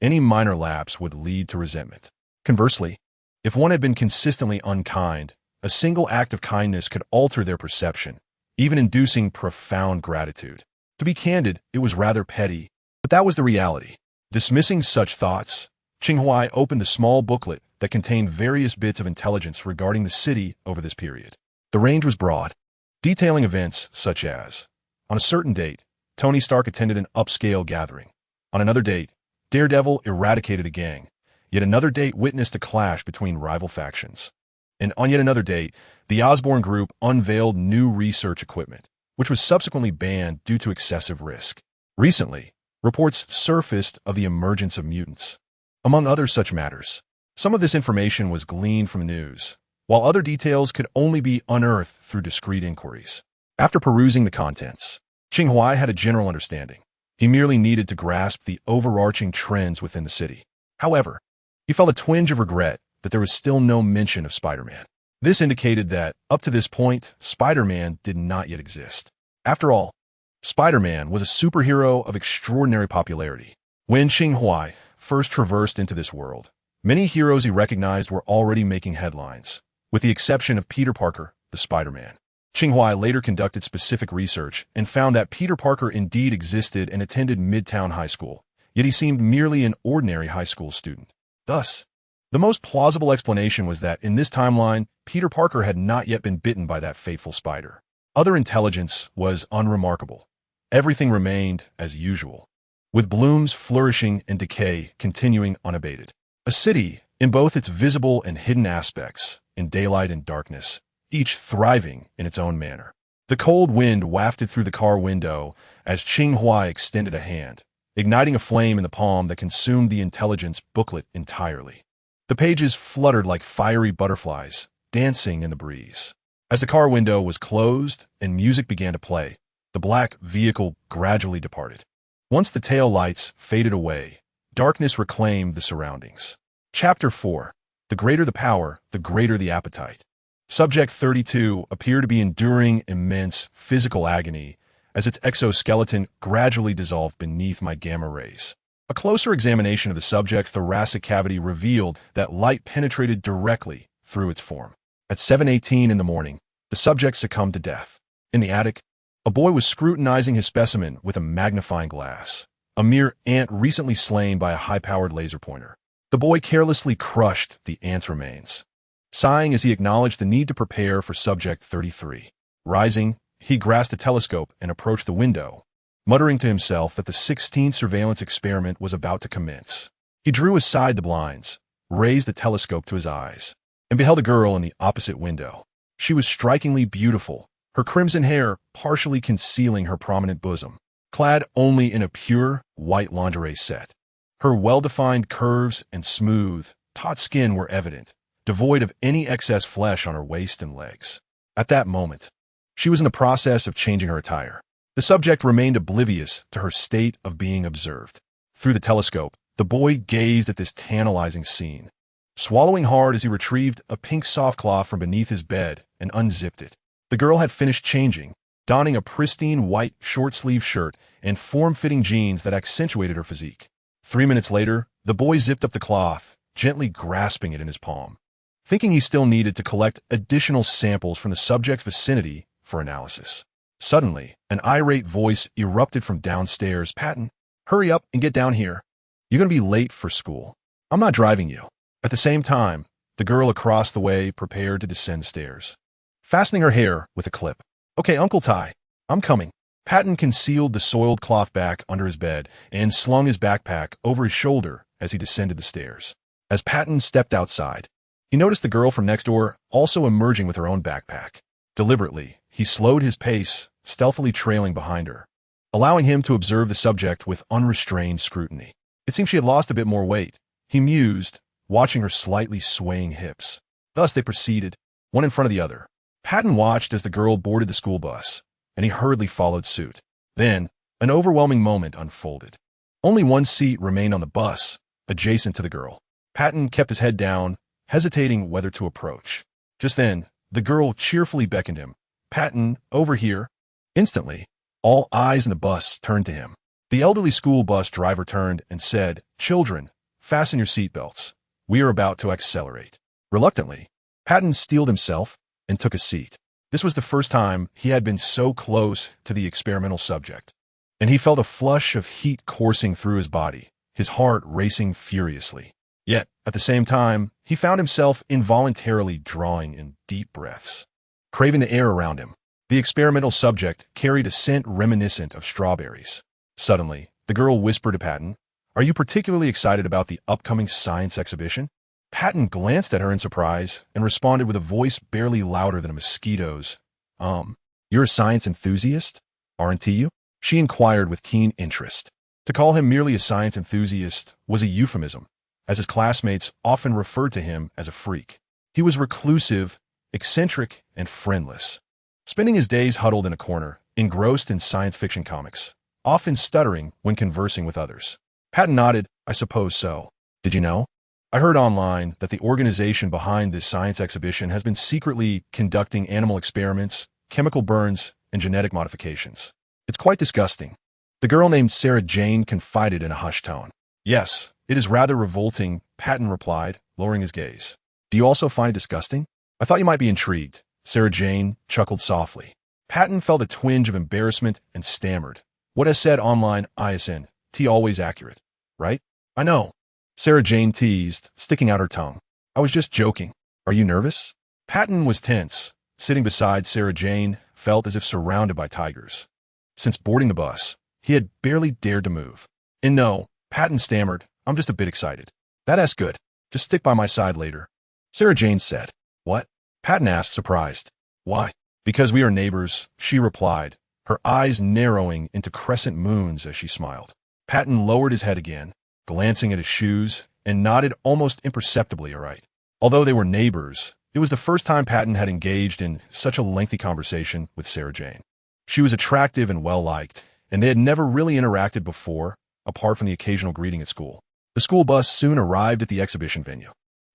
A: Any minor lapse would lead to resentment. Conversely, if one had been consistently unkind, a single act of kindness could alter their perception, even inducing profound gratitude. To be candid, it was rather petty, but that was the reality. Dismissing such thoughts, Qing Huai opened the small booklet that contained various bits of intelligence regarding the city over this period. The range was broad, detailing events such as, on a certain date, Tony Stark attended an upscale gathering. On another date, Daredevil eradicated a gang. Yet another date witnessed a clash between rival factions. And on yet another date, the Osborn Group unveiled new research equipment, which was subsequently banned due to excessive risk. Recently, reports surfaced of the emergence of mutants. Among other such matters, some of this information was gleaned from news, while other details could only be unearthed through discreet inquiries. After perusing the contents, Qing Huai had a general understanding. He merely needed to grasp the overarching trends within the city. However, he felt a twinge of regret that there was still no mention of Spider-Man. This indicated that, up to this point, Spider-Man did not yet exist. After all, Spider-Man was a superhero of extraordinary popularity. When Qing Huai first traversed into this world, many heroes he recognized were already making headlines, with the exception of Peter Parker, the Spider-Man. Qing Huai later conducted specific research and found that Peter Parker indeed existed and attended Midtown High School, yet he seemed merely an ordinary high school student. Thus, the most plausible explanation was that in this timeline, Peter Parker had not yet been bitten by that fateful spider. Other intelligence was unremarkable. Everything remained as usual, with blooms flourishing and decay continuing unabated. A city, in both its visible and hidden aspects, in daylight and darkness, each thriving in its own manner. The cold wind wafted through the car window as Qing Huai extended a hand, igniting a flame in the palm that consumed the intelligence booklet entirely. The pages fluttered like fiery butterflies, dancing in the breeze. As the car window was closed and music began to play, the black vehicle gradually departed. Once the tail lights faded away, darkness reclaimed the surroundings. Chapter 4. The greater the power, the greater the appetite. Subject 32 appeared to be enduring immense physical agony as its exoskeleton gradually dissolved beneath my gamma rays. A closer examination of the subject's thoracic cavity revealed that light penetrated directly through its form. At 7:18 in the morning, the subject succumbed to death. In the attic, a boy was scrutinizing his specimen with a magnifying glass, a mere ant recently slain by a high-powered laser pointer. The boy carelessly crushed the ant's remains, sighing as he acknowledged the need to prepare for Subject 33. Rising, he grasped a telescope and approached the window, muttering to himself that the 16th surveillance experiment was about to commence. He drew aside the blinds, raised the telescope to his eyes, and beheld a girl in the opposite window. She was strikingly beautiful, her crimson hair partially concealing her prominent bosom, clad only in a pure, white lingerie set. Her well-defined curves and smooth, taut skin were evident, devoid of any excess flesh on her waist and legs. At that moment, she was in the process of changing her attire. The subject remained oblivious to her state of being observed. Through the telescope, the boy gazed at this tantalizing scene, swallowing hard as he retrieved a pink softcloth from beneath his bed and unzipped it. The girl had finished changing, donning a pristine white short-sleeved shirt and form-fitting jeans that accentuated her physique. 3 minutes later, the boy zipped up the cloth, gently grasping it in his palm. Thinking he still needed to collect additional samples from the subject's vicinity for analysis. Suddenly, an irate voice erupted from downstairs. "Patton, hurry up and get down here. You're going to be late for school. I'm not driving you." At the same time, the girl across the way prepared to descend stairs, fastening her hair with a clip. "Okay, Uncle Ty, I'm coming." Patton concealed the soiled cloth back under his bed and slung his backpack over his shoulder as he descended the stairs. As Patton stepped outside, he noticed the girl from next door also emerging with her own backpack. Deliberately, he slowed his pace, stealthily trailing behind her, allowing him to observe the subject with unrestrained scrutiny. It seemed she had lost a bit more weight, he mused, watching her slightly swaying hips. Thus they proceeded, one in front of the other. Patton watched as the girl boarded the school bus, and he hurriedly followed suit. Then, an overwhelming moment unfolded. Only one seat remained on the bus, adjacent to the girl. Patton kept his head down, hesitating whether to approach. Just then, the girl cheerfully beckoned him. "Patton, over here." Instantly, all eyes in the bus turned to him. The elderly school bus driver turned and said, "Children, fasten your seatbelts. We are about to accelerate." Reluctantly, Patton steeled himself and took a seat. This was the first time he had been so close to the experimental subject, and he felt a flush of heat coursing through his body, his heart racing furiously. Yet, at the same time, he found himself involuntarily drawing in deep breaths, craving the air around him. The experimental subject carried a scent reminiscent of strawberries. Suddenly, the girl whispered to Patton, "Are you particularly excited about the upcoming science exhibition?" Patton glanced at her in surprise and responded with a voice barely louder than a mosquito's. You're a science enthusiast, aren't you?" she inquired with keen interest. To call him merely a science enthusiast was a euphemism, as his classmates often referred to him as a freak. He was reclusive, eccentric, and friendless, spending his days huddled in a corner, engrossed in science fiction comics, often stuttering when conversing with others. Patton nodded. "I suppose so. Did you know? I heard online that the organization behind this science exhibition has been secretly conducting animal experiments, chemical burns, and genetic modifications. It's quite disgusting." The girl named Sarah Jane confided in a hushed tone. "Yes, it is rather revolting," Patton replied, lowering his gaze. "Do you also find it disgusting? I thought you might be intrigued." Sarah Jane chuckled softly. Patton felt a twinge of embarrassment and stammered. "What has said online ISN, T always accurate, right?" "I know," Sarah Jane teased, sticking out her tongue. "I was just joking. Are you nervous?" Patton was tense. Sitting beside Sarah Jane, felt as if surrounded by tigers. Since boarding the bus, he had barely dared to move. "And no," Patton stammered, "I'm just a bit excited." "That's good. Just stick by my side later," Sarah Jane said. "What?" Patton asked, surprised. "Why?" "Because we are neighbors," she replied, her eyes narrowing into crescent moons as she smiled. Patton lowered his head again, glancing at his shoes, and nodded almost imperceptibly, all right. Although they were neighbors, it was the first time Patton had engaged in such a lengthy conversation with Sarah Jane. She was attractive and well-liked, and they had never really interacted before, apart from the occasional greeting at school. The school bus soon arrived at the exhibition venue.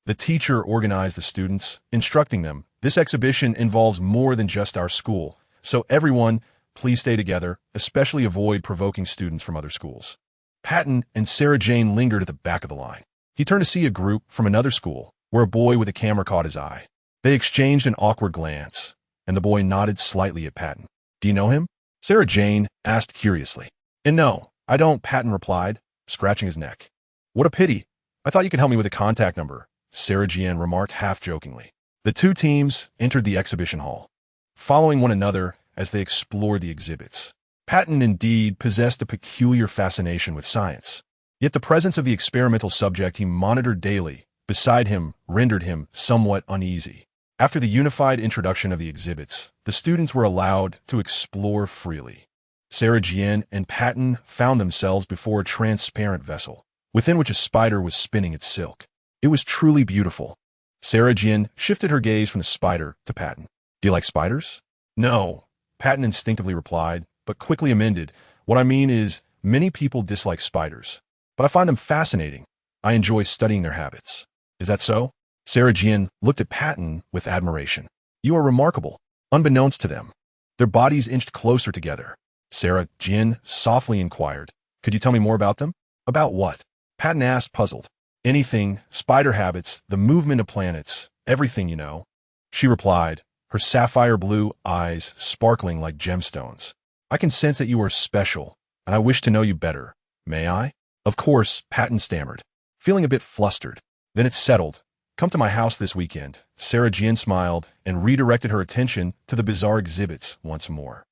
A: The teacher organized the students, instructing them, "This exhibition involves more than just our school, so everyone, please stay together, especially avoid provoking students from other schools." Patton and Sarah Jane lingered at the back of the line. He turned to see a group from another school, where a boy with a camera caught his eye. They exchanged an awkward glance, and the boy nodded slightly at Patton. "Do you know him?" Sarah Jane asked curiously. "And no, I don't," Patton replied, scratching his neck. "What a pity. I thought you could help me with a contact number," Sarah Jane remarked half-jokingly. The two teams entered the exhibition hall, following one another as they explored the exhibits. Patton indeed possessed a peculiar fascination with science. Yet the presence of the experimental subject he monitored daily beside him rendered him somewhat uneasy. After the unified introduction of the exhibits, the students were allowed to explore freely. Sarah Jane and Patton found themselves before a transparent vessel, within which a spider was spinning its silk. It was truly beautiful. Sarah Jane shifted her gaze from the spider to Patton. "Do you like spiders?" "No," Patton instinctively replied, but quickly amended. "What I mean is, many people dislike spiders. but I find them fascinating. I enjoy studying their habits. Is that so? Sarah Jin looked at Patton with admiration. You are remarkable. Unbeknownst to them, their bodies inched closer together. Sarah Jin softly inquired, could you tell me more about them? About what? Patton asked, puzzled. Anything, spider habits, the movement of planets, everything, you know. She replied, her sapphire blue eyes sparkling like gemstones. I can sense that you are special, and I wish to know you better. May I? Of course, Patton stammered, feeling a bit flustered. Then it settled. Come to my house this weekend. Sarah Jin smiled and redirected her attention to the bizarre exhibits once more.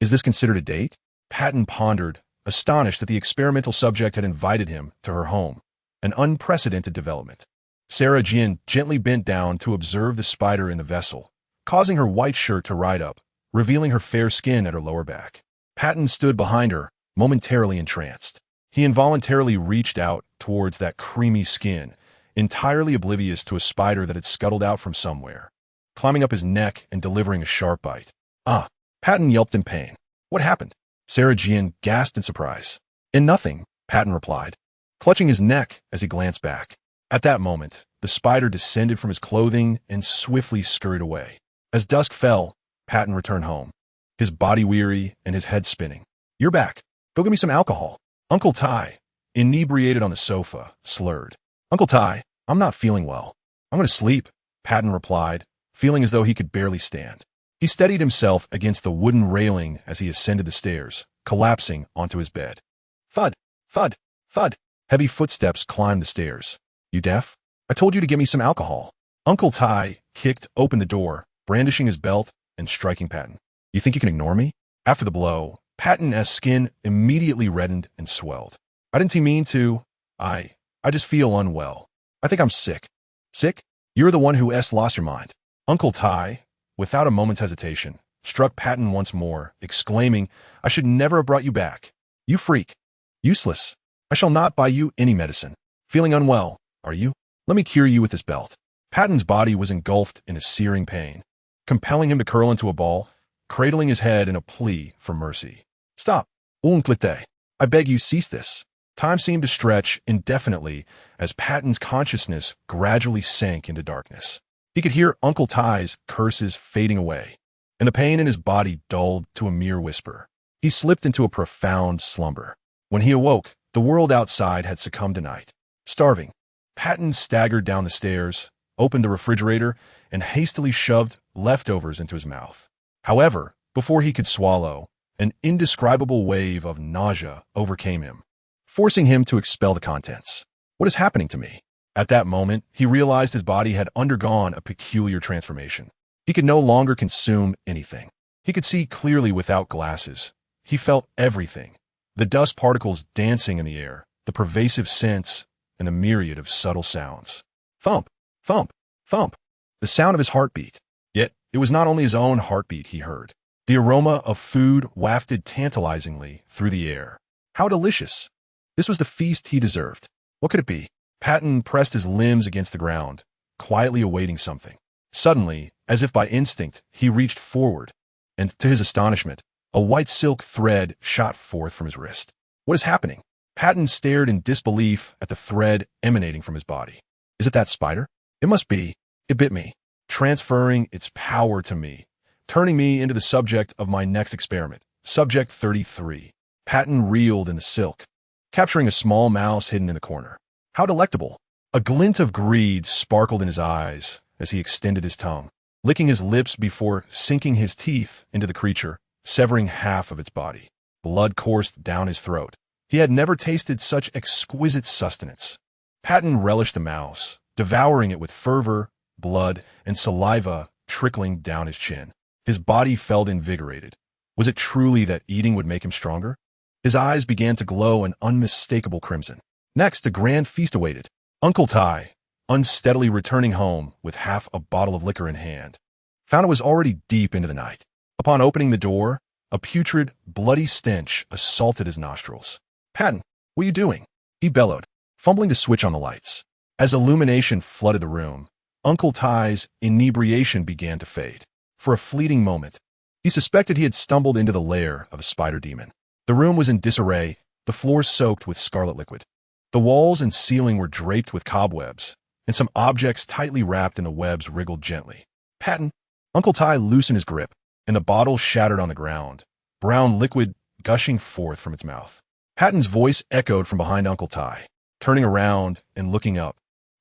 A: Is this considered a date? Patton pondered, astonished that the experimental subject had invited him to her home. An unprecedented development. Sarah Jin gently bent down to observe the spider in the vessel, causing her white shirt to ride up, revealing her fair skin at her lower back. Patton stood behind her, momentarily entranced. He involuntarily reached out towards that creamy skin, entirely oblivious to a spider that had scuttled out from somewhere, climbing up his neck and delivering a sharp bite. Ah! Patton yelped in pain. What happened? Sarah Jin gasped in surprise. In nothing, Patton replied, clutching his neck as he glanced back. At that moment, the spider descended from his clothing and swiftly scurried away. As dusk fell, Patton returned home, his body weary and his head spinning. You're back. Go get me some alcohol. Uncle Tai, inebriated on the sofa, slurred. Uncle Tai, I'm not feeling well. I'm going to sleep, Patton replied, feeling as though he could barely stand. He steadied himself against the wooden railing as he ascended the stairs, collapsing onto his bed. Thud, thud, thud. Heavy footsteps climbed the stairs. You deaf? I told you to get me some alcohol. Uncle Tai kicked open the door, brandishing his belt and striking Patton. You think you can ignore me? After the blow, Patton's skin immediately reddened and swelled. I didn't mean to. I just feel unwell. I think I'm sick. Sick? You're the one who lost your mind. Uncle Tai, without a moment's hesitation, struck Patton once more, exclaiming, I should never have brought you back. You freak. Useless. I shall not buy you any medicine. Feeling unwell, are you? Let me cure you with this belt. Patton's body was engulfed in a searing pain, compelling him to curl into a ball, cradling his head in a plea for mercy. Stop. Uncle, I beg you cease this. Time seemed to stretch indefinitely as Patton's consciousness gradually sank into darkness. He could hear Uncle Tai's curses fading away, and the pain in his body dulled to a mere whisper. He slipped into a profound slumber. When he awoke, the world outside had succumbed to night. Starving, Patton staggered down the stairs, opened the refrigerator, and hastily shoved leftovers into his mouth. However, before he could swallow, an indescribable wave of nausea overcame him, forcing him to expel the contents. What is happening to me? At that moment, he realized his body had undergone a peculiar transformation. He could no longer consume anything. He could see clearly without glasses. He felt everything. The dust particles dancing in the air, the pervasive scents, and the myriad of subtle sounds. Thump, thump, thump. The sound of his heartbeat. Yet, it was not only his own heartbeat he heard. The aroma of food wafted tantalizingly through the air. How delicious! This was the feast he deserved. What could it be? Patton pressed his limbs against the ground, quietly awaiting something. Suddenly, as if by instinct, he reached forward, and to his astonishment, a white silk thread shot forth from his wrist. What is happening? Patton stared in disbelief at the thread emanating from his body. Is it that spider? It must be. It bit me, transferring its power to me, turning me into the subject of my next experiment. Subject 33. Patton reeled in the silk, capturing a small mouse hidden in the corner. How delectable! A glint of greed sparkled in his eyes as he extended his tongue, licking his lips before sinking his teeth into the creature, severing half of its body. Blood coursed down his throat. He had never tasted such exquisite sustenance. Patton relished the mouse, devouring it with fervor, blood, and saliva trickling down his chin. His body felt invigorated. Was it truly that eating would make him stronger? His eyes began to glow an unmistakable crimson. Next, a grand feast awaited. Uncle Tai, unsteadily returning home with half a bottle of liquor in hand, found it was already deep into the night. Upon opening the door, a putrid, bloody stench assaulted his nostrils. Patton, what are you doing? He bellowed, fumbling to switch on the lights. As illumination flooded the room, Uncle Tai's inebriation began to fade. For a fleeting moment, he suspected he had stumbled into the lair of a spider demon. The room was in disarray, the floor soaked with scarlet liquid. The walls and ceiling were draped with cobwebs, and some objects tightly wrapped in the webs wriggled gently. Patton. Uncle Tai loosened his grip, and the bottle shattered on the ground, brown liquid gushing forth from its mouth. Patton's voice echoed from behind Uncle Tai. Turning around and looking up,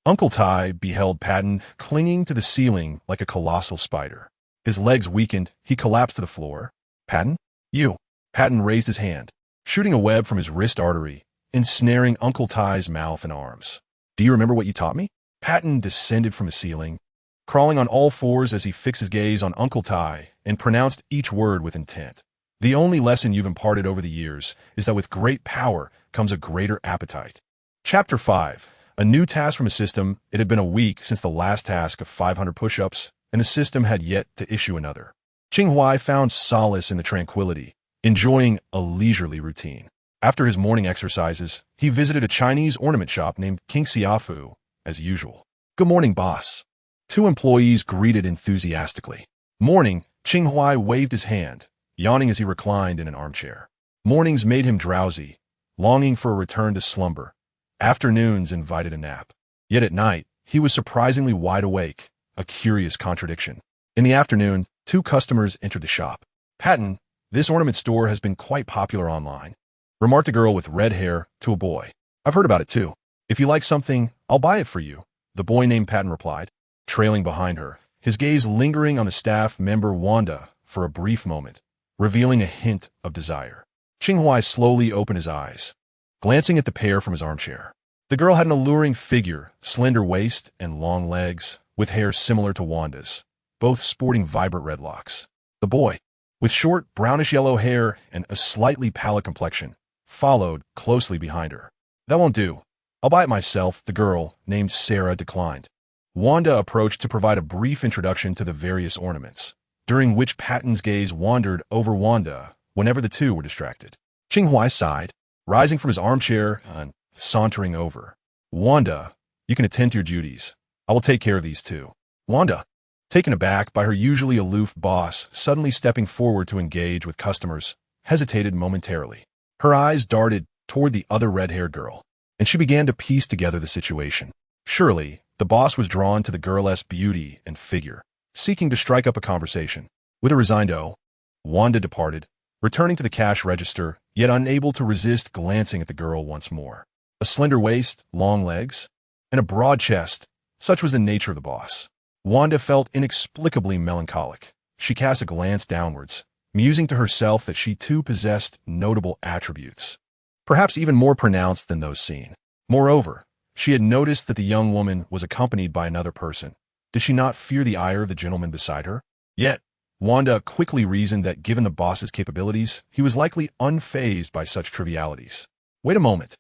A: Uncle Tai beheld Patton clinging to the ceiling like a colossal spider. His legs weakened, he collapsed to the floor. Patton? You. Patton raised his hand, shooting a web from his wrist artery, ensnaring Uncle Tai's mouth and arms. Do you remember what you taught me? Patton descended from the ceiling, crawling on all fours as he fixed his gaze on Uncle Tai and pronounced each word with intent. The only lesson you've imparted over the years is that with great power comes a greater appetite. Chapter 5. A new task from a system. It had been a week since the last task of 500 push-ups, and the system had yet to issue another. Qing Huai found solace in the tranquility, enjoying a leisurely routine. After his morning exercises, he visited a Chinese ornament shop named King Xiaofu, as usual. Good morning, boss. Two employees greeted enthusiastically. Morning, Qing Huai waved his hand, yawning as he reclined in an armchair. Mornings made him drowsy, longing for a return to slumber. Afternoons invited a nap. Yet at night, he was surprisingly wide awake, a curious contradiction. In the afternoon, two customers entered the shop. Patton, this ornament store has been quite popular online, remarked a girl with red hair to a boy. I've heard about it too. If you like something, I'll buy it for you, the boy named Patton replied, trailing behind her, his gaze lingering on the staff member Wanda for a brief moment, revealing a hint of desire. Qing Huai slowly opened his eyes, glancing at the pair from his armchair. The girl had an alluring figure, slender waist and long legs, with hair similar to Wanda's, both sporting vibrant red locks. The boy, with short brownish-yellow hair and a slightly pallid complexion, followed closely behind her. That won't do. I'll buy it myself, the girl, named Sarah, declined. Wanda approached to provide a brief introduction to the various ornaments, during which Patton's gaze wandered over Wanda whenever the two were distracted. Qing Huai sighed, rising from his armchair and sauntering over. Wanda, you can attend to your duties. I will take care of these two. Wanda, taken aback by her usually aloof boss suddenly stepping forward to engage with customers, hesitated momentarily. Her eyes darted toward the other red-haired girl, and she began to piece together the situation. Surely, the boss was drawn to the girl's beauty and figure, seeking to strike up a conversation. With a resigned "oh," Wanda departed, returning to the cash register, yet unable to resist glancing at the girl once more. A slender waist, long legs, and a broad chest, such was the nature of the boss. Wanda felt inexplicably melancholic. She cast a glance downwards, musing to herself that she too possessed notable attributes, perhaps even more pronounced than those seen. Moreover, she had noticed that the young woman was accompanied by another person. Did she not fear the ire of the gentleman beside her? Yet, Wanda quickly reasoned that given the boss's capabilities, he was likely unfazed by such trivialities. Wait a moment.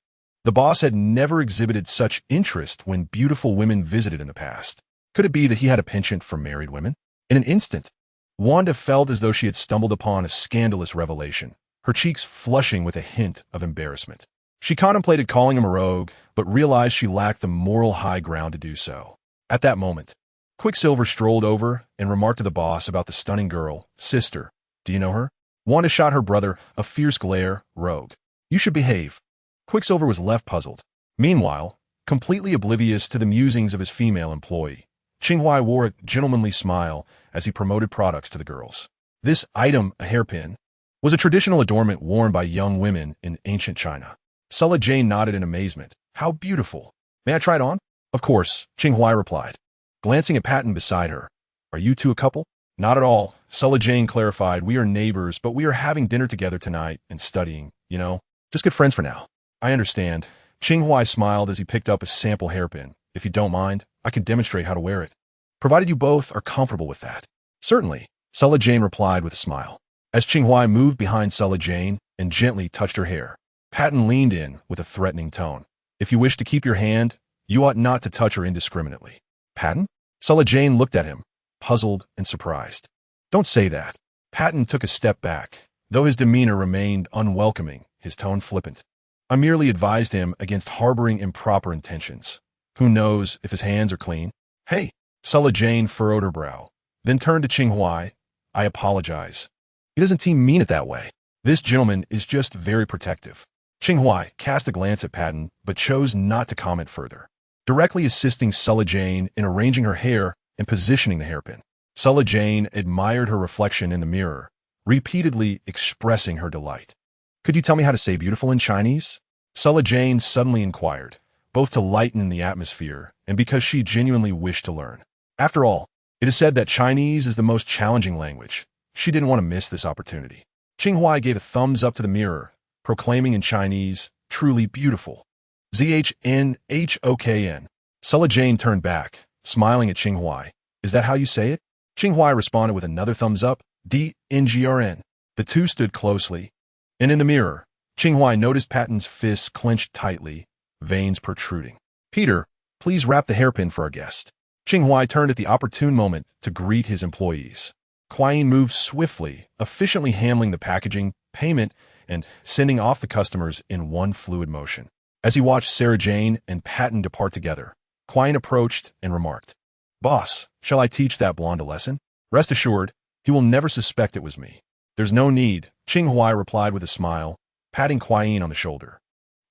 A: The boss had never exhibited such interest when beautiful women visited in the past. Could it be that he had a penchant for married women? In an instant, Wanda felt as though she had stumbled upon a scandalous revelation, her cheeks flushing with a hint of embarrassment. She contemplated calling him a rogue, but realized she lacked the moral high ground to do so. At that moment, Quicksilver strolled over and remarked to the boss about the stunning girl. Sister, do you know her? Wanda shot her brother a fierce glare. Rogue. You should behave. Quicksilver was left puzzled. Meanwhile, completely oblivious to the musings of his female employee, Qing Huai wore a gentlemanly smile as he promoted products to the girls. This item, a hairpin, was a traditional adornment worn by young women in ancient China. Sulla Jane nodded in amazement. How beautiful. May I try it on? Of course, Qing Huai replied, glancing at Patton beside her. Are you two a couple? Not at all, Sulla Jane clarified. We are neighbors, but we are having dinner together tonight and studying, just good friends for now. I understand. Qing Huai smiled as he picked up a sample hairpin. If you don't mind, I can demonstrate how to wear it, provided you both are comfortable with that. Certainly, Sulla Jane replied with a smile. As Qing Huai moved behind Sulla Jane and gently touched her hair, Patton leaned in with a threatening tone. If you wish to keep your hand, you ought not to touch her indiscriminately. Patton? Sulla Jane looked at him, puzzled and surprised. Don't say that. Patton took a step back, though his demeanor remained unwelcoming, his tone flippant. I merely advised him against harboring improper intentions. Who knows if his hands are clean? Hey, Sulla Jane furrowed her brow, then turned to Qing Huai. I apologize. He doesn't mean it that way. This gentleman is just very protective. Qing Huai cast a glance at Patton, but chose not to comment further, directly assisting Sulla Jane in arranging her hair and positioning the hairpin. Sulla Jane admired her reflection in the mirror, repeatedly expressing her delight. "Could you tell me how to say beautiful in Chinese?" Sulla Jane suddenly inquired, both to lighten the atmosphere and because she genuinely wished to learn. After all, it is said that Chinese is the most challenging language. She didn't want to miss this opportunity. Qing Huai gave a thumbs up to the mirror, proclaiming in Chinese, "Truly beautiful." "ZHNHOKN. Sulla Jane turned back, smiling at Qing Huai. "Is that how you say it?" Qing Huai responded with another thumbs up, "DNGRN. The two stood closely, and in the mirror, Qing Huai noticed Patton's fists clenched tightly, veins protruding. "Peter, please wrap the hairpin for our guest." Qing Huai turned at the opportune moment to greet his employees. Huai moved swiftly, efficiently handling the packaging, payment, and sending off the customers in one fluid motion. As he watched Sarah Jane and Patton depart together, Huai approached and remarked, "Boss, shall I teach that blonde a lesson? Rest assured, he will never suspect it was me." "There's no need," Qing Huai replied with a smile, patting Huai on the shoulder.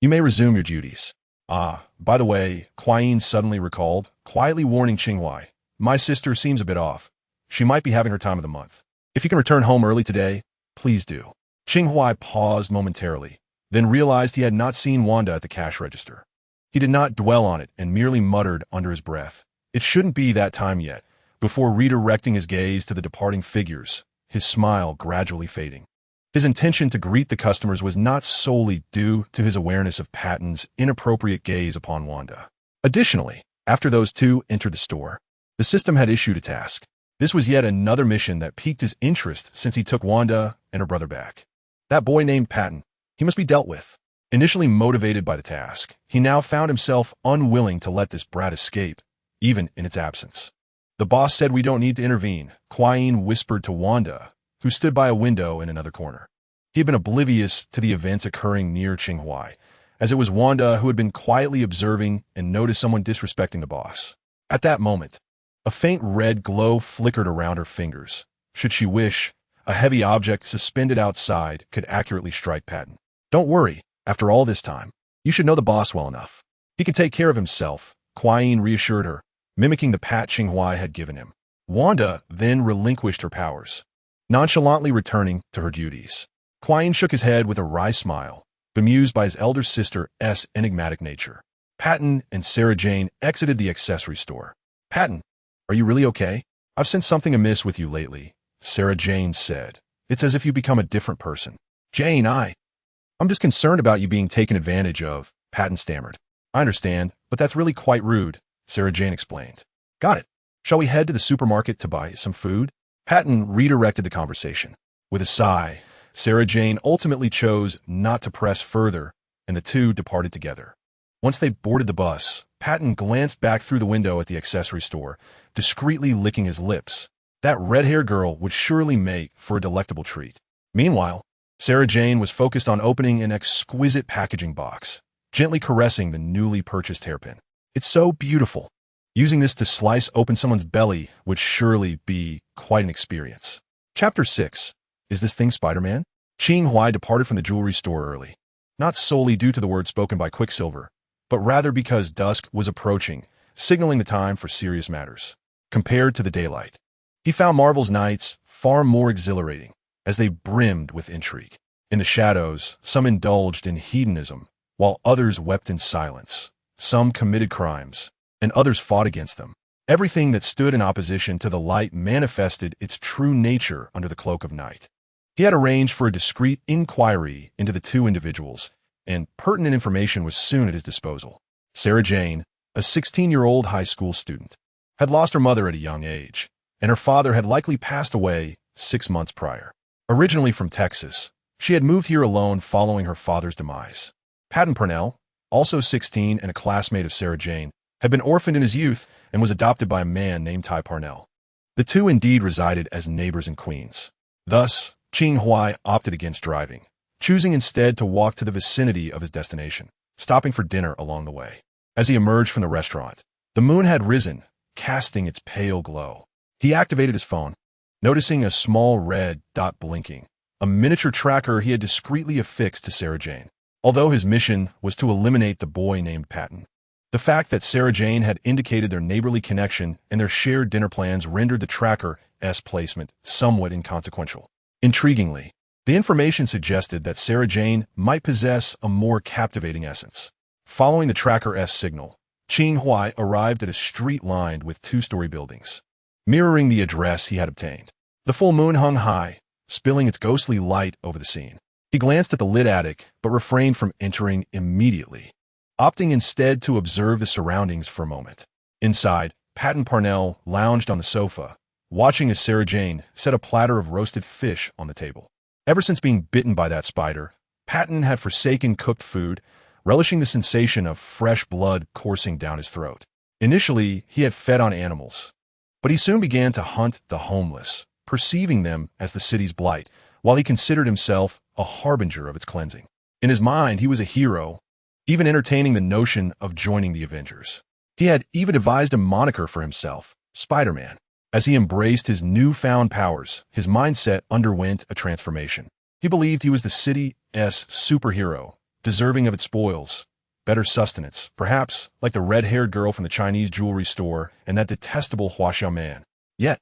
A: "You may resume your duties." "Ah, by the way," Huai suddenly recalled, quietly warning Qing Huai, "my sister seems a bit off. She might be having her time of the month. If you can return home early today, please do." Qing Huai paused momentarily, then realized he had not seen Wanda at the cash register. He did not dwell on it and merely muttered under his breath, "It shouldn't be that time yet," before redirecting his gaze to the departing figures, his smile gradually fading. His intention to greet the customers was not solely due to his awareness of Patton's inappropriate gaze upon Wanda. Additionally, after those two entered the store, the system had issued a task. This was yet another mission that piqued his interest since he took Wanda and her brother back. That boy named Patton, he must be dealt with. Initially motivated by the task, he now found himself unwilling to let this brat escape, even in its absence. "The boss said we don't need to intervene," Huai whispered to Wanda, who stood by a window in another corner. He had been oblivious to the events occurring near Qing Huai, as it was Wanda who had been quietly observing and noticed someone disrespecting the boss. At that moment, a faint red glow flickered around her fingers. Should she wish, a heavy object suspended outside could accurately strike Patton. "Don't worry, after all this time, you should know the boss well enough. He can take care of himself," Huai reassured her, mimicking the pat Qing Huai had given him. Wanda then relinquished her powers, nonchalantly returning to her duties. Huai shook his head with a wry smile, bemused by his elder sister's enigmatic nature. Patton and Sarah Jane exited the accessory store. "Patton, are you really okay? I've sensed something amiss with you lately," Sarah Jane said. "It's as if you become a different person." "Jane, I'm just concerned about you being taken advantage of," Patton stammered. "I understand, but that's really quite rude," Sarah Jane explained. "Got it. Shall we head to the supermarket to buy some food?" Patton redirected the conversation. With a sigh, Sarah Jane ultimately chose not to press further, and the two departed together. Once they boarded the bus, Patton glanced back through the window at the accessory store, discreetly licking his lips. That red-haired girl would surely make for a delectable treat. Meanwhile, Sarah Jane was focused on opening an exquisite packaging box, gently caressing the newly purchased hairpin. "It's so beautiful. Using this to slice open someone's belly would surely be quite an experience." Chapter 6. Is this thing Spider-Man? Qing Huai departed from the jewelry store early, not solely due to the words spoken by Quicksilver, but rather because dusk was approaching, signaling the time for serious matters. Compared to the daylight, he found Marvel's nights far more exhilarating, as they brimmed with intrigue. In the shadows, some indulged in hedonism, while others wept in silence. Some committed crimes, and others fought against them. Everything that stood in opposition to the light manifested its true nature under the cloak of night. He had arranged for a discreet inquiry into the two individuals, and pertinent information was soon at his disposal. Sarah Jane, a 16-year-old high school student, had lost her mother at a young age, and her father had likely passed away 6 months prior. Originally from Texas, she had moved here alone following her father's demise. Patton Purnell, also 16 and a classmate of Sarah Jane, had been orphaned in his youth and was adopted by a man named Ty Parnell. The two indeed resided as neighbors in Queens. Thus, Qing Huai opted against driving, choosing instead to walk to the vicinity of his destination, stopping for dinner along the way. As he emerged from the restaurant, the moon had risen, casting its pale glow. He activated his phone, noticing a small red dot blinking, a miniature tracker he had discreetly affixed to Sarah Jane. although his mission was to eliminate the boy named Patton. The fact that Sarah Jane had indicated their neighborly connection and their shared dinner plans rendered the tracker's placement somewhat inconsequential. Intriguingly, the information suggested that Sarah Jane might possess a more captivating essence. Following the tracker's signal, Qing Huai arrived at a street lined with two-story buildings, mirroring the address he had obtained. The full moon hung high, spilling its ghostly light over the scene. He glanced at the lit attic, but refrained from entering immediately, opting instead to observe the surroundings for a moment. Inside, Patton Parnell lounged on the sofa, watching as Sarah Jane set a platter of roasted fish on the table. Ever since being bitten by that spider, Patton had forsaken cooked food, relishing the sensation of fresh blood coursing down his throat. Initially, he had fed on animals, but he soon began to hunt the homeless, perceiving them as the city's blight, while he considered himself a harbinger of its cleansing. In his mind, he was a hero, even entertaining the notion of joining the Avengers. He had even devised a moniker for himself, Spider-Man. As he embraced his newfound powers, his mindset underwent a transformation. He believed he was the city's superhero, deserving of its spoils, better sustenance, perhaps like the red-haired girl from the Chinese jewelry store and that detestable Huaxiao man. Yet,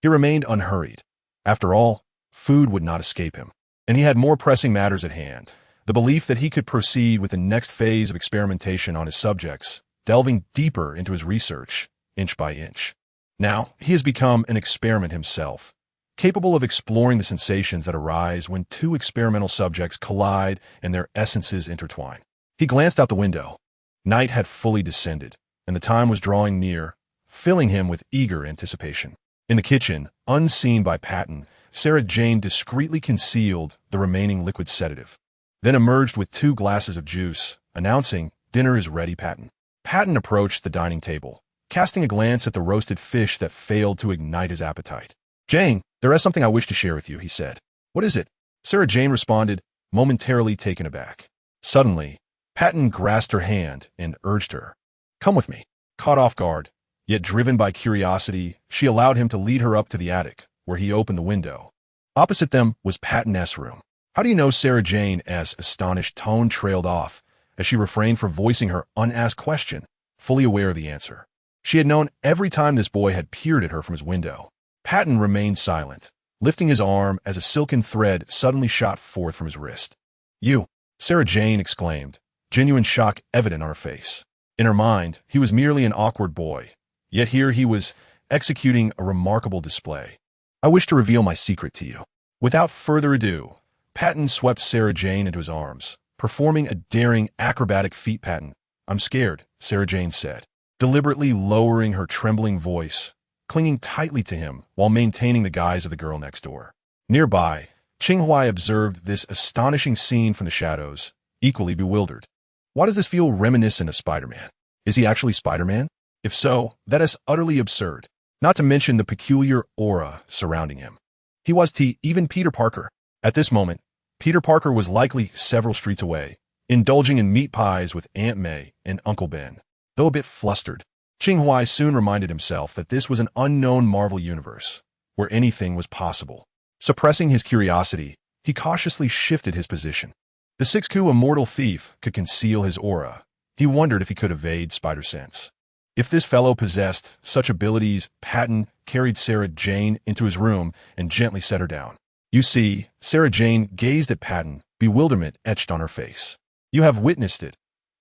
A: he remained unhurried. After all, food would not escape him, and he had more pressing matters at hand. The belief that he could proceed with the next phase of experimentation on his subjects, delving deeper into his research, inch by inch. Now, he has become an experiment himself, capable of exploring the sensations that arise when two experimental subjects collide and their essences intertwine. He glanced out the window. Night had fully descended, and the time was drawing near, filling him with eager anticipation. In the kitchen, unseen by Patton, Sarah Jane discreetly concealed the remaining liquid sedative, then emerged with 2 glasses of juice, announcing, "Dinner is ready, Patton." Patton approached the dining table, casting a glance at the roasted fish that failed to ignite his appetite. "Jane, there is something I wish to share with you," he said. "What is it?" Sarah Jane responded, momentarily taken aback. Suddenly, Patton grasped her hand and urged her. "Come with me." Caught off guard, yet driven by curiosity, she allowed him to lead her up to the attic, where he opened the window. Opposite them was Patton's room. "How do you know Sarah Jane's astonished tone trailed off, as she refrained from voicing her unasked question, fully aware of the answer. She had known every time this boy had peered at her from his window. Patton remained silent, lifting his arm as a silken thread suddenly shot forth from his wrist. "You!" Sarah Jane exclaimed, genuine shock evident on her face. In her mind, he was merely an awkward boy, yet here he was executing a remarkable display. "I wish to reveal my secret to you." Without further ado, Patton swept Sarah Jane into his arms, performing a daring acrobatic feat. "Patton, I'm scared," Sarah Jane said, deliberately lowering her trembling voice, clinging tightly to him while maintaining the guise of the girl next door. Nearby, Qing Huai observed this astonishing scene from the shadows, equally bewildered. Why does this feel reminiscent of Spider-Man? Is he actually Spider-Man? If so, that is utterly absurd, not to mention the peculiar aura surrounding him. He was even Peter Parker. At this moment, Peter Parker was likely several streets away, indulging in meat pies with Aunt May and Uncle Ben. Though a bit flustered, Qing Huai soon reminded himself that this was an unknown Marvel universe, where anything was possible. Suppressing his curiosity, he cautiously shifted his position. The 6'2" immortal thief could conceal his aura. He wondered if he could evade spider sense. If this fellow possessed such abilities, Patton carried Sarah Jane into his room and gently set her down. "You see," Sarah Jane gazed at Patton, bewilderment etched on her face. "You have witnessed it.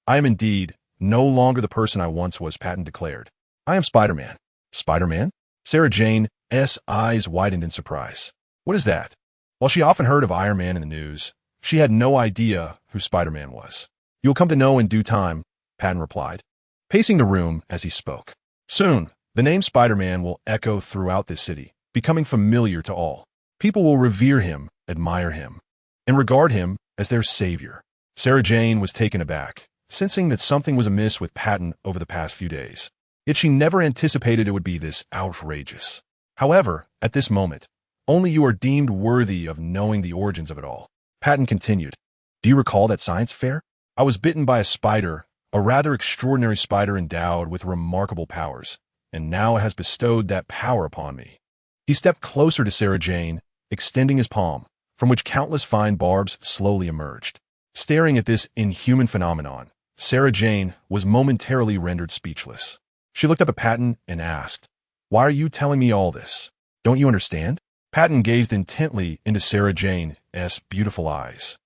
A: I am indeed no longer the person I once was," Patton declared. "I am Spider-Man." "Spider-Man?" Sarah Jane's eyes widened in surprise. "What is that?" While she often heard of Iron Man in the news, she had no idea who Spider-Man was. "You'll come to know in due time," Patton replied, pacing the room as he spoke. "Soon, the name Spider-Man will echo throughout this city, becoming familiar to all. People will revere him, admire him, and regard him as their savior." Sarah Jane was taken aback, sensing that something was amiss with Patton over the past few days. Yet she never anticipated it would be this outrageous. However, at this moment, only you are deemed worthy of knowing the origins of it all. Patton continued, "Do you recall that science fair? I was bitten by a spider, a rather extraordinary spider endowed with remarkable powers, and now it has bestowed that power upon me." He stepped closer to Sarah Jane, extending his palm, from which countless fine barbs slowly emerged. Staring at this inhuman phenomenon, Sarah Jane was momentarily rendered speechless. She looked up at Patton and asked, "Why are you telling me all this? Don't you understand?" Patton gazed intently into Sarah Jane's beautiful eyes.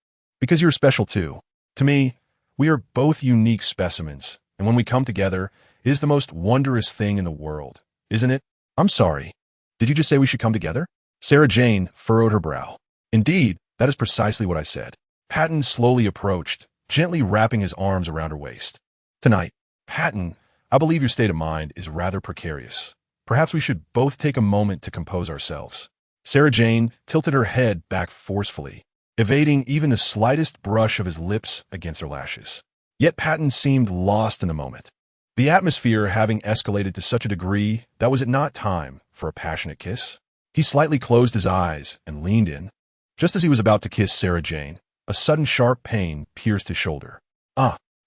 A: "Because you're special too. To me, we are both unique specimens, and when we come together, it is the most wondrous thing in the world, isn't it?" "I'm sorry. Did you just say we should come together?" Sarah Jane furrowed her brow. "Indeed, that is precisely what I said." Patton slowly approached, gently wrapping his arms around her waist. "Tonight, Patton, I believe your state of mind is rather precarious. Perhaps we should both take a moment to compose ourselves." Sarah Jane tilted her head back forcefully, evading even the slightest brush of his lips against her lashes. Yet Patton seemed lost in the moment. The atmosphere having escalated to such a degree that was it not time for a passionate kiss? He slightly closed his eyes and leaned in. Just as he was about to kiss Sarah Jane, a sudden sharp pain pierced his shoulder.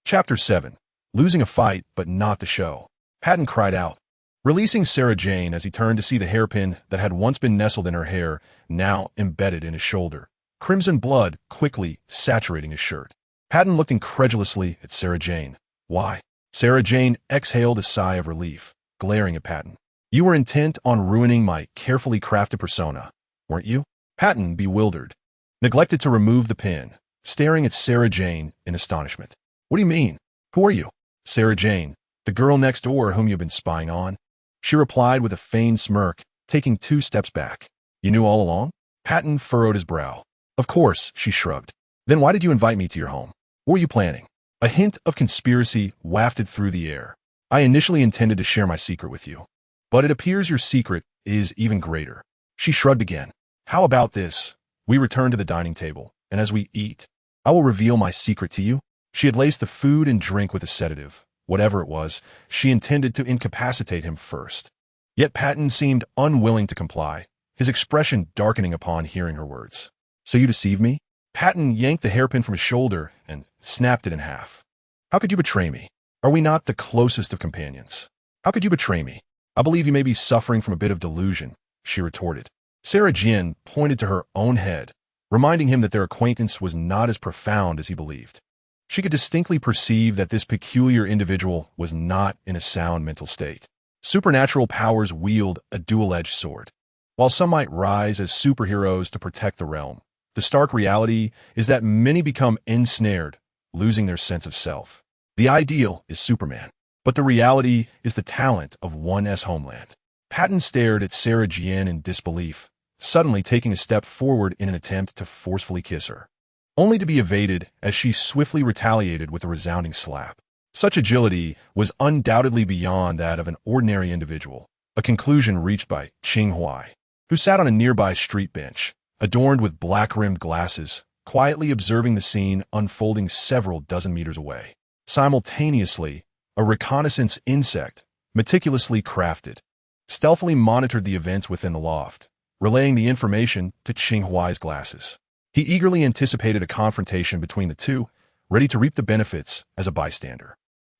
A: Chapter 7. Losing a fight, but not the show. Patton cried out, releasing Sarah Jane as he turned to see the hairpin that had once been nestled in her hair, now embedded in his shoulder. Crimson blood quickly saturating his shirt. Patton looked incredulously at Sarah Jane. "Why?" Sarah Jane exhaled a sigh of relief, glaring at Patton. "You were intent on ruining my carefully crafted persona, weren't you?" Patton, bewildered, neglected to remove the pin, staring at Sarah Jane in astonishment. "What do you mean? Who are you?" "Sarah Jane, the girl next door whom you've been spying on," she replied with a feigned smirk, taking 2 steps back. "You knew all along?" Patton furrowed his brow. "Of course," she shrugged. "Then why did you invite me to your home? What were you planning?" A hint of conspiracy wafted through the air. "I initially intended to share my secret with you, but it appears your secret is even greater." She shrugged again. "How about this? We return to the dining table, and as we eat, I will reveal my secret to you." She had laced the food and drink with a sedative. Whatever it was, she intended to incapacitate him first. Yet Patton seemed unwilling to comply, his expression darkening upon hearing her words. "So you deceived me?" Patton yanked the hairpin from his shoulder and snapped it in half. "How could you betray me? Are we not the closest of companions? How could you betray me? I believe you may be suffering from a bit of delusion," she retorted. Sarah Jane pointed to her own head, reminding him that their acquaintance was not as profound as he believed. She could distinctly perceive that this peculiar individual was not in a sound mental state. Supernatural powers wield a dual-edged sword. While some might rise as superheroes to protect the realm, the stark reality is that many become ensnared, losing their sense of self. The ideal is Superman, but the reality is the talent of one's homeland. Patton stared at Sarah Jane in disbelief, suddenly taking a step forward in an attempt to forcefully kiss her, only to be evaded as she swiftly retaliated with a resounding slap. Such agility was undoubtedly beyond that of an ordinary individual, a conclusion reached by Qing Huai, who sat on a nearby street bench, adorned with black-rimmed glasses, quietly observing the scene unfolding several dozen meters away. Simultaneously, a reconnaissance insect, meticulously crafted, stealthily monitored the events within the loft, relaying the information to Qing Huai's glasses. He eagerly anticipated a confrontation between the two, ready to reap the benefits as a bystander.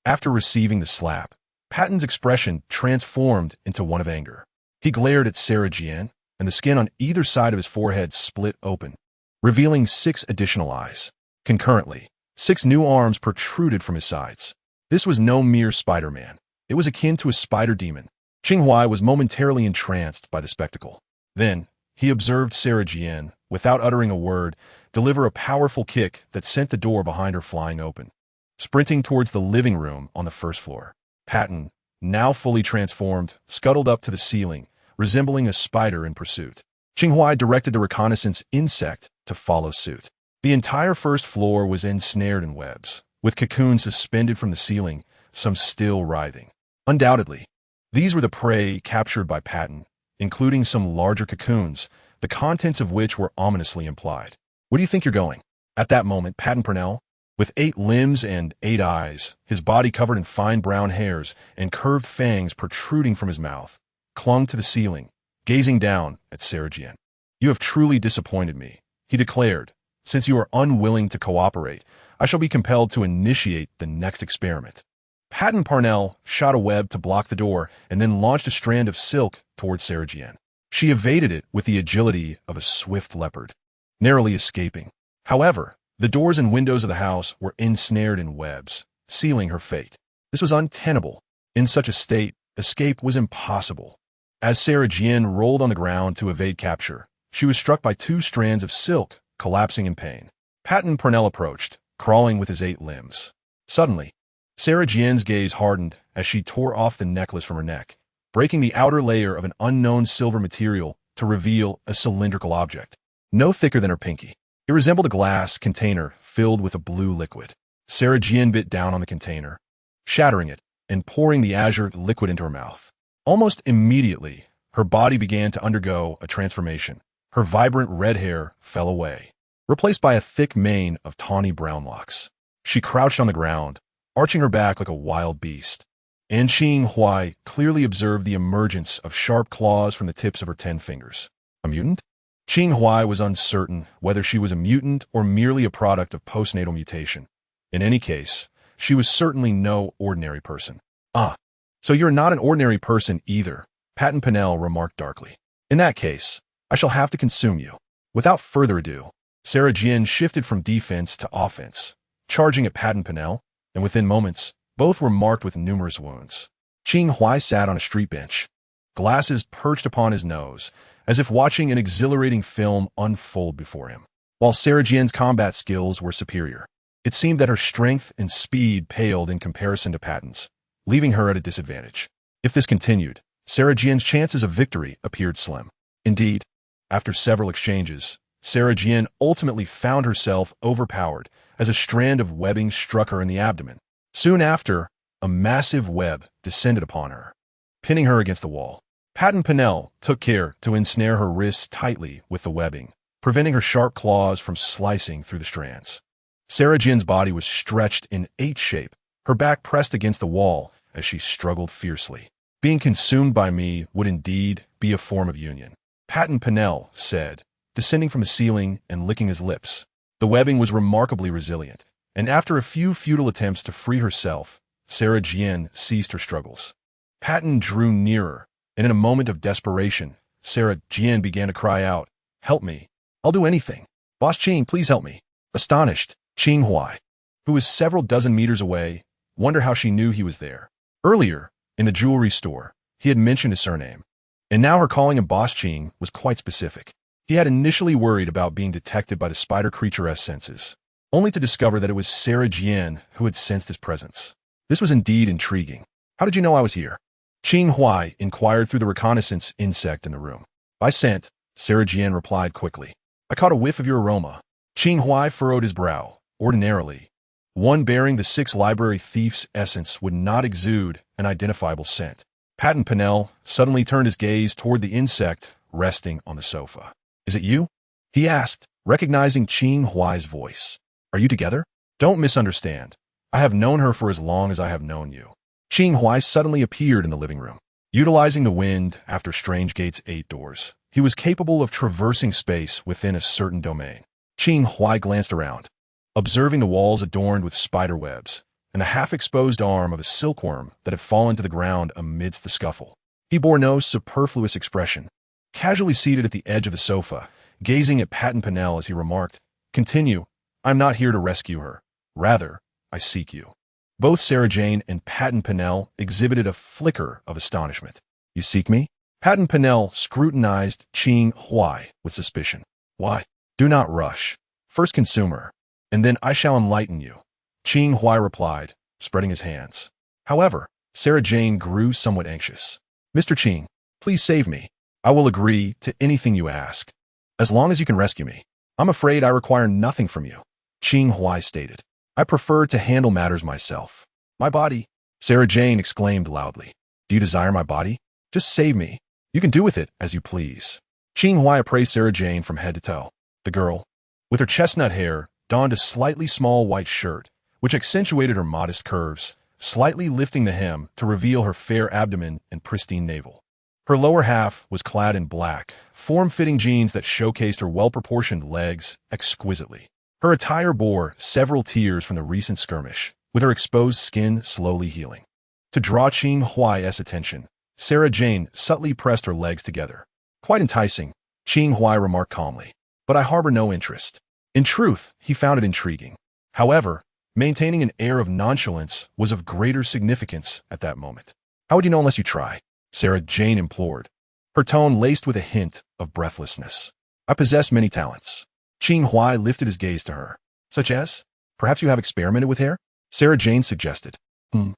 A: After receiving the slap, Patton's expression transformed into one of anger. He glared at Sarah Jane, and the skin on either side of his forehead split open, revealing 6 additional eyes. Concurrently, 6 new arms protruded from his sides. This was no mere Spider-Man. It was akin to a spider demon. Qing Huai was momentarily entranced by the spectacle. Then, he observed Sarah Jane, without uttering a word, deliver a powerful kick that sent the door behind her flying open. Sprinting towards the living room on the first floor, Patton, now fully transformed, scuttled up to the ceiling, resembling a spider in pursuit. Qing Huai directed the reconnaissance insect to follow suit. The entire first floor was ensnared in webs, with cocoons suspended from the ceiling, some still writhing. Undoubtedly, these were the prey captured by Patton, including some larger cocoons, the contents of which were ominously implied. "Where do you think you're going?" At that moment, Patton Purnell, with 8 limbs and 8 eyes, his body covered in fine brown hairs and curved fangs protruding from his mouth, clung to the ceiling, gazing down at Sarah Jane. "You have truly disappointed me," he declared. "Since you are unwilling to cooperate, I shall be compelled to initiate the next experiment." Patton Parnell shot a web to block the door and then launched a strand of silk towards Sarah Jane. She evaded it with the agility of a swift leopard, narrowly escaping. However, The doors and windows of the house were ensnared in webs, sealing her fate. This was untenable. In such a state, escape was impossible. As Sarah Jian rolled on the ground to evade capture, she was struck by 2 strands of silk, collapsing in pain. Patton Purnell approached, crawling with his 8 limbs. Suddenly, Sarah Jian's gaze hardened as she tore off the necklace from her neck, breaking the outer layer of an unknown silver material to reveal a cylindrical object. No thicker than her pinky, it resembled a glass container filled with a blue liquid. Sarah Jian bit down on the container, shattering it and pouring the azure liquid into her mouth. Almost immediately, her body began to undergo a transformation. Her vibrant red hair fell away, replaced by a thick mane of tawny brown locks. She crouched on the ground, arching her back like a wild beast. And Qing Huai clearly observed the emergence of sharp claws from the tips of her 10 fingers. A mutant? Qing Huai was uncertain whether she was a mutant or merely a product of postnatal mutation. In any case, she was certainly no ordinary person. Ah, so you're not an ordinary person either, Patton Purnell remarked darkly. In that case, I shall have to consume you. Without further ado, Sarah Jian shifted from defense to offense, charging at Patton Purnell, and within moments, both were marked with numerous wounds. Qing Huai sat on a street bench, glasses perched upon his nose, as if watching an exhilarating film unfold before him. While Sarah Jian's combat skills were superior, it seemed that her strength and speed paled in comparison to Patton's, leaving her at a disadvantage. If this continued, Sarah Jian's chances of victory appeared slim. Indeed, after several exchanges, Sarah Jian ultimately found herself overpowered as a strand of webbing struck her in the abdomen. Soon after, a massive web descended upon her, pinning her against the wall. Patton Purnell took care to ensnare her wrists tightly with the webbing, preventing her sharp claws from slicing through the strands. Sarah Jian's body was stretched in H shape, her back pressed against the wall as she struggled fiercely. Being consumed by me would indeed be a form of union, Patton Purnell said, descending from the ceiling and licking his lips. The webbing was remarkably resilient, and after a few futile attempts to free herself, Sarah Jian ceased her struggles. Patton drew nearer, and in a moment of desperation, Sarah Jian began to cry out, "Help me. I'll do anything. Boss Qing, please help me." Astonished, Qing Huai, who was several dozen meters away, wondered how she knew he was there. Earlier, in the jewelry store, he had mentioned his surname, and now her calling him Boss Qing was quite specific. He had initially worried about being detected by the spider creature's senses, only to discover that it was Sarah Jian who had sensed his presence. This was indeed intriguing. "How did you know I was here?" Qing Huai inquired through the reconnaissance insect in the room. "By scent," Sarah Jian replied quickly. "I caught a whiff of your aroma." Qing Huai furrowed his brow. Ordinarily, one bearing the 6 library thief's essence would not exude an identifiable scent. Patton Purnell suddenly turned his gaze toward the insect resting on the sofa. "Is it you?" he asked, recognizing Qing Huai's voice. "Are you together?" "Don't misunderstand. I have known her for as long as I have known you." Qing Huai suddenly appeared in the living room. Utilizing the wind after Strange Gate's 8 doors, he was capable of traversing space within a certain domain. Qing Huai glanced around, observing the walls adorned with spider webs and the half-exposed arm of a silkworm that had fallen to the ground amidst the scuffle. He bore no superfluous expression, casually seated at the edge of the sofa, gazing at Patton Purnell as he remarked, "Continue. I'm not here to rescue her. Rather, I seek you." Both Sarah Jian and Patton Purnell exhibited a flicker of astonishment. "You seek me?" Patton Purnell scrutinized Qing Huai with suspicion. "Why? Do not rush. First consume her, and then I shall enlighten you," Qing Huai replied, spreading his hands. However, Sarah Jian grew somewhat anxious. "Mr. Qing, please save me. I will agree to anything you ask, as long as you can rescue me." "I'm afraid I require nothing from you," Qing Huai stated. "I prefer to handle matters myself." "My body," Sarah Jian exclaimed loudly. "Do you desire my body? Just save me. You can do with it as you please." Qing Huai appraised Sarah Jian from head to toe. The girl, with her chestnut hair, donned a slightly small white shirt, which accentuated her modest curves, slightly lifting the hem to reveal her fair abdomen and pristine navel. Her lower half was clad in black, form-fitting jeans that showcased her well-proportioned legs exquisitely. Her attire bore several tears from the recent skirmish, with her exposed skin slowly healing. To draw Qing Huai's attention, Sarah Jian subtly pressed her legs together. "Quite enticing," Qing Huai remarked calmly, "but I harbor no interest." In truth, he found it intriguing. However, maintaining an air of nonchalance was of greater significance at that moment. How would you know unless you try? Sarah Jane implored, her tone laced with a hint of breathlessness. I possess many talents. Qing Huai lifted his gaze to her. Such as? Perhaps you have experimented with hair? Sarah Jane suggested. Qing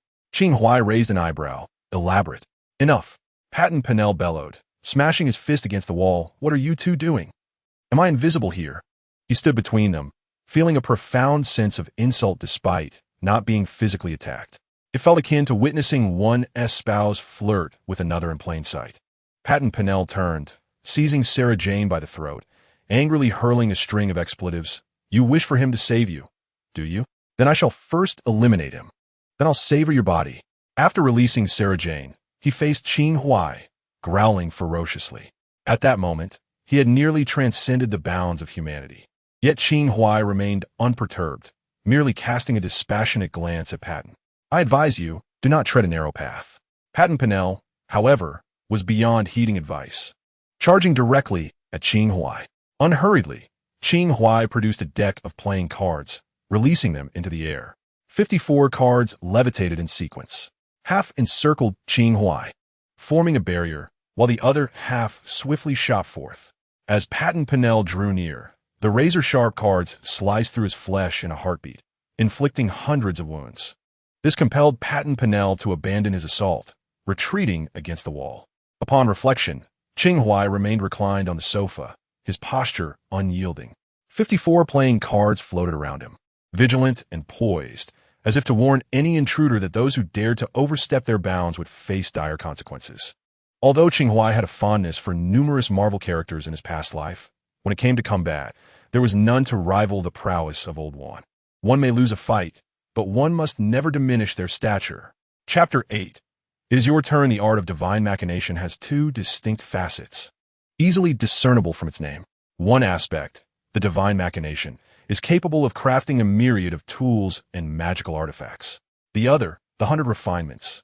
A: Huai raised an eyebrow. Elaborate. Enough. Patton Pinnell bellowed, smashing his fist against the wall. What are you two doing? Am I invisible here? He stood between them, feeling a profound sense of insult despite not being physically attacked. It felt akin to witnessing one's spouse flirt with another in plain sight. Patton Pinnell turned, seizing Sarah Jane by the throat, angrily hurling a string of expletives. You wish for him to save you, do you? Then I shall first eliminate him. Then I'll savor your body. After releasing Sarah Jane, he faced Qing Huai, growling ferociously. At that moment, he had nearly transcended the bounds of humanity. Yet Qing Huai remained unperturbed, merely casting a dispassionate glance at Patton. I advise you, do not tread a narrow path. Patton Pinnell, however, was beyond heeding advice, charging directly at Qing Huai. Unhurriedly, Qing Huai produced a deck of playing cards, releasing them into the air. 54 cards levitated in sequence. Half encircled Qing Huai, forming a barrier, while the other half swiftly shot forth. As Patton Pinnell drew near, the razor-sharp cards sliced through his flesh in a heartbeat, inflicting hundreds of wounds. This compelled Patton Pinnell to abandon his assault, retreating against the wall. Upon reflection, Qing Huai remained reclined on the sofa, his posture unyielding. 54 playing cards floated around him, vigilant and poised, as if to warn any intruder that those who dared to overstep their bounds would face dire consequences. Although Qing Huai had a fondness for numerous Marvel characters in his past life, when it came to combat, there was none to rival the prowess of Old One. One may lose a fight, but one must never diminish their stature. Chapter 8. It is your turn. The art of divine machination has two distinct facets, easily discernible from its name. One aspect, the divine machination, is capable of crafting a myriad of tools and magical artifacts. The other, the 100 refinements,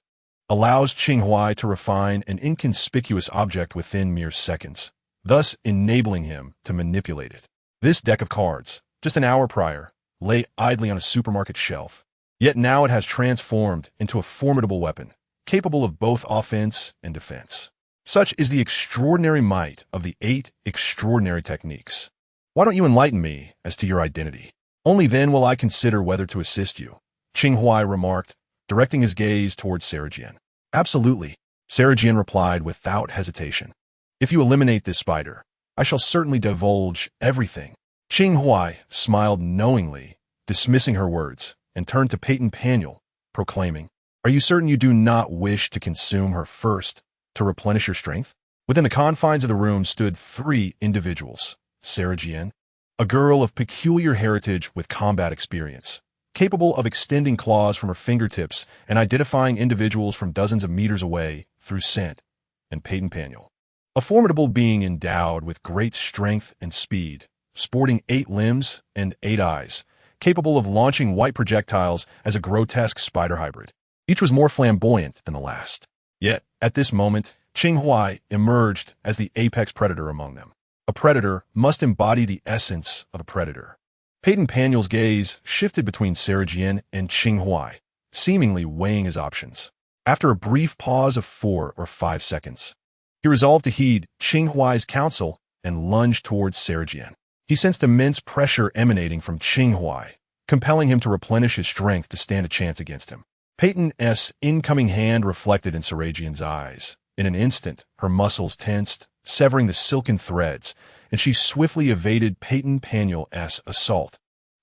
A: allows Qing Huai to refine an inconspicuous object within mere seconds, thus enabling him to manipulate it. This deck of cards, just an hour prior, lay idly on a supermarket shelf, yet now it has transformed into a formidable weapon, capable of both offense and defense. Such is the extraordinary might of the 8 extraordinary techniques. Why don't you enlighten me as to your identity? Only then will I consider whether to assist you, Qing Huai remarked, directing his gaze towards Sarah Jane. Absolutely, Sarah Jane replied without hesitation. If you eliminate this spider, I shall certainly divulge everything. Qing Huai smiled knowingly, dismissing her words, and turned to Peyton Paniel, proclaiming, Are you certain you do not wish to consume her first, to replenish your strength? Within the confines of the room stood 3 individuals. Sarah Jane, a girl of peculiar heritage with combat experience, capable of extending claws from her fingertips and identifying individuals from dozens of meters away through scent, and Peyton Paniel, a formidable being endowed with great strength and speed, sporting 8 limbs and 8 eyes, capable of launching white projectiles as a grotesque spider hybrid. Each was more flamboyant than the last. Yet, at this moment, Qing Huai emerged as the apex predator among them. A predator must embody the essence of a predator. Peyton Paniel's gaze shifted between Sarah Jane and Qing Huai, seemingly weighing his options. After a brief pause of 4 or 5 seconds, he resolved to heed Qing Huai's counsel and lunged towards Sarah Jane. He sensed immense pressure emanating from Qing Huai, compelling him to replenish his strength to stand a chance against him. Peyton's incoming hand reflected in Sarah Jane's eyes. In an instant, her muscles tensed, severing the silken threads, and she swiftly evaded Peyton Paniel's assault.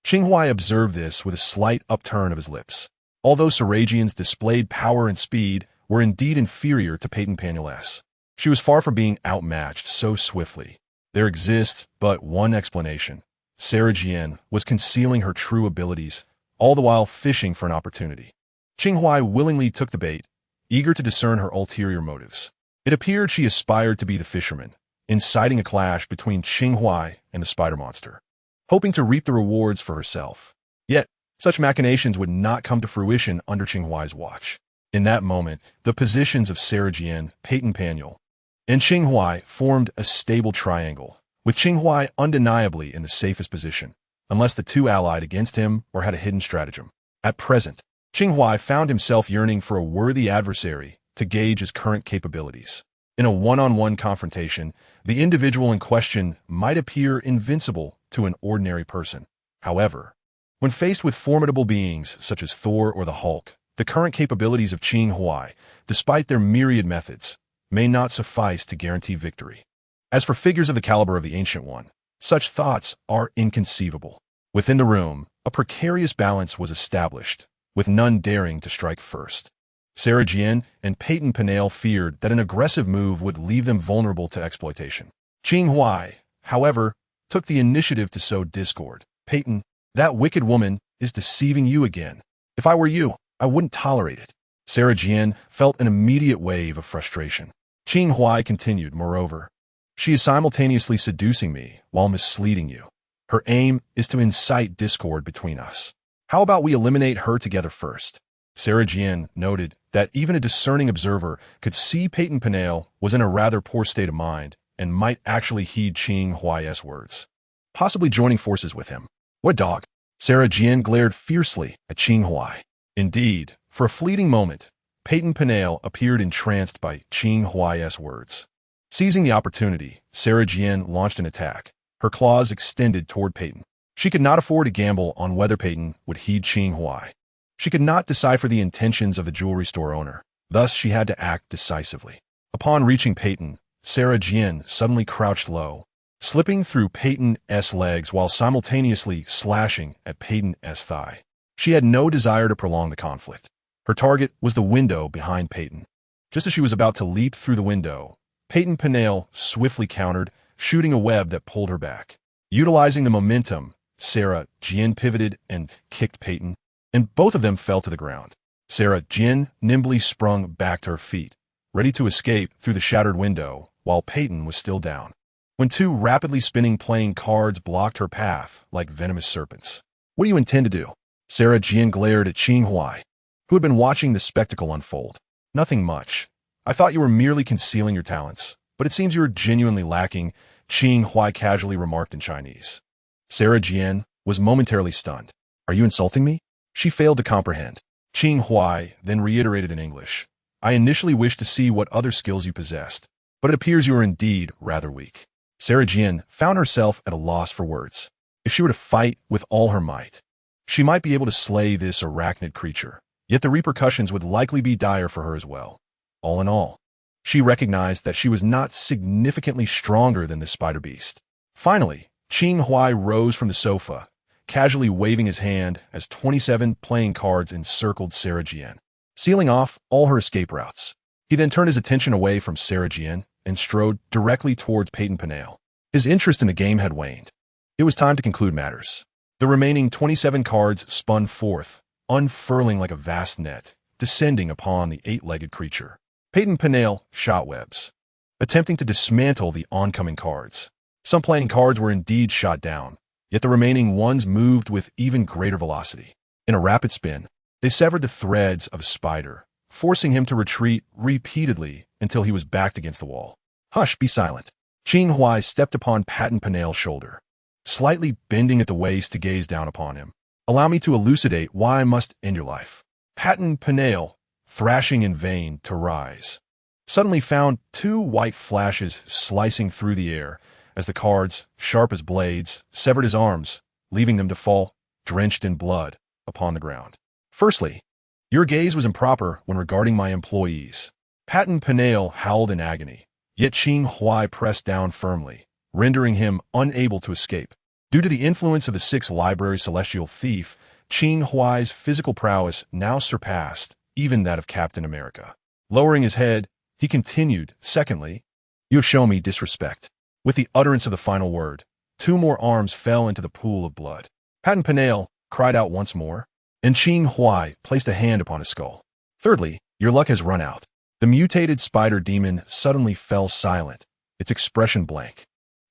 A: Qing Huai observed this with a slight upturn of his lips. Although Sarah Jane's displayed power and speed were indeed inferior to Peyton Paniel's, she was far from being outmatched so swiftly. There exists but one explanation. Sarah Jane was concealing her true abilities, all the while fishing for an opportunity. Qing Huai willingly took the bait, eager to discern her ulterior motives. It appeared she aspired to be the fisherman, inciting a clash between Qing Huai and the spider monster, hoping to reap the rewards for herself. Yet, such machinations would not come to fruition under Qing Huai's watch. In that moment, the positions of Sarah Jane, Peyton Paniel, and Qing Huai formed a stable triangle, with Qing Huai undeniably in the safest position, unless the two allied against him or had a hidden stratagem. At present, Qing Huai found himself yearning for a worthy adversary to gauge his current capabilities. In a one-on-one confrontation, the individual in question might appear invincible to an ordinary person. However, when faced with formidable beings such as Thor or the Hulk, the current capabilities of Qing Huai, despite their myriad methods, may not suffice to guarantee victory. As for figures of the caliber of the Ancient One, such thoughts are inconceivable. Within the room, a precarious balance was established, with none daring to strike first. Sarah Jian and Peyton Pinnacle feared that an aggressive move would leave them vulnerable to exploitation. Qing Huai, however, took the initiative to sow discord. Peyton, that wicked woman is deceiving you again. If I were you, I wouldn't tolerate it. Sarah Jian felt an immediate wave of frustration. Qing Huai continued, moreover, she is simultaneously seducing me while misleading you. Her aim is to incite discord between us. How about we eliminate her together first? Sarah Jian noted that even a discerning observer could see Peyton Pinnacle was in a rather poor state of mind and might actually heed Qing Huai's words, possibly joining forces with him. What dog? Sarah Jian glared fiercely at Qing Huai. Indeed, for a fleeting moment, Peyton Pinnacle appeared entranced by Qing Huai's words. Seizing the opportunity, Sarah Jian launched an attack, her claws extended toward Peyton. She could not afford to gamble on whether Peyton would heed Qing Huai. She could not decipher the intentions of the jewelry store owner, thus she had to act decisively. Upon reaching Peyton, Sarah Jian suddenly crouched low, slipping through Peyton's legs while simultaneously slashing at Peyton's thigh. She had no desire to prolong the conflict. Her target was the window behind Peyton. Just as she was about to leap through the window, Peyton Pinnacle swiftly countered, shooting a web that pulled her back. Utilizing the momentum, Sarah Jian pivoted and kicked Peyton, and both of them fell to the ground. Sarah Jian nimbly sprung back to her feet, ready to escape through the shattered window, while Peyton was still down, when two rapidly spinning playing cards blocked her path like venomous serpents. What do you intend to do? Sarah Jian glared at Qing Huai, who had been watching the spectacle unfold. Nothing much. I thought you were merely concealing your talents, but it seems you are genuinely lacking, Qing Huai casually remarked in Chinese. Sarah Jian was momentarily stunned. Are you insulting me? She failed to comprehend. Qing Huai then reiterated in English. I initially wished to see what other skills you possessed, but it appears you are indeed rather weak. Sarah Jian found herself at a loss for words. If she were to fight with all her might, she might be able to slay this arachnid creature, yet the repercussions would likely be dire for her as well. All in all, she recognized that she was not significantly stronger than this spider beast. Finally, Qing Huai rose from the sofa, casually waving his hand as 27 playing cards encircled Sarah Jian, sealing off all her escape routes. He then turned his attention away from Sarah Jian and strode directly towards Peyton Pinnacle. His interest in the game had waned. It was time to conclude matters. The remaining 27 cards spun forth, unfurling like a vast net, descending upon the eight-legged creature. Peyton Pinnacle shot webs, attempting to dismantle the oncoming cards. Some playing cards were indeed shot down, yet the remaining ones moved with even greater velocity. In a rapid spin, they severed the threads of a spider, forcing him to retreat repeatedly until he was backed against the wall. Hush, be silent. Qing Huai stepped upon Peyton Pinnacle shoulder, slightly bending at the waist to gaze down upon him. Allow me to elucidate why I must end your life. Peyton Pinnacle, thrashing in vain to rise, suddenly found two white flashes slicing through the air as the cards, sharp as blades, severed his arms, leaving them to fall, drenched in blood, upon the ground. Firstly, your gaze was improper when regarding my employees. Peyton Pinnacle howled in agony, yet Qing Huai pressed down firmly, rendering him unable to escape. Due to the influence of the Sixth Library Celestial Thief, Qing Huai's physical prowess now surpassed even that of Captain America. Lowering his head, he continued, secondly, you have shown me disrespect. With the utterance of the final word, two more arms fell into the pool of blood. Peyton Pinnacle cried out once more, and Qing Huai placed a hand upon his skull. Thirdly, your luck has run out. The mutated spider demon suddenly fell silent, its expression blank.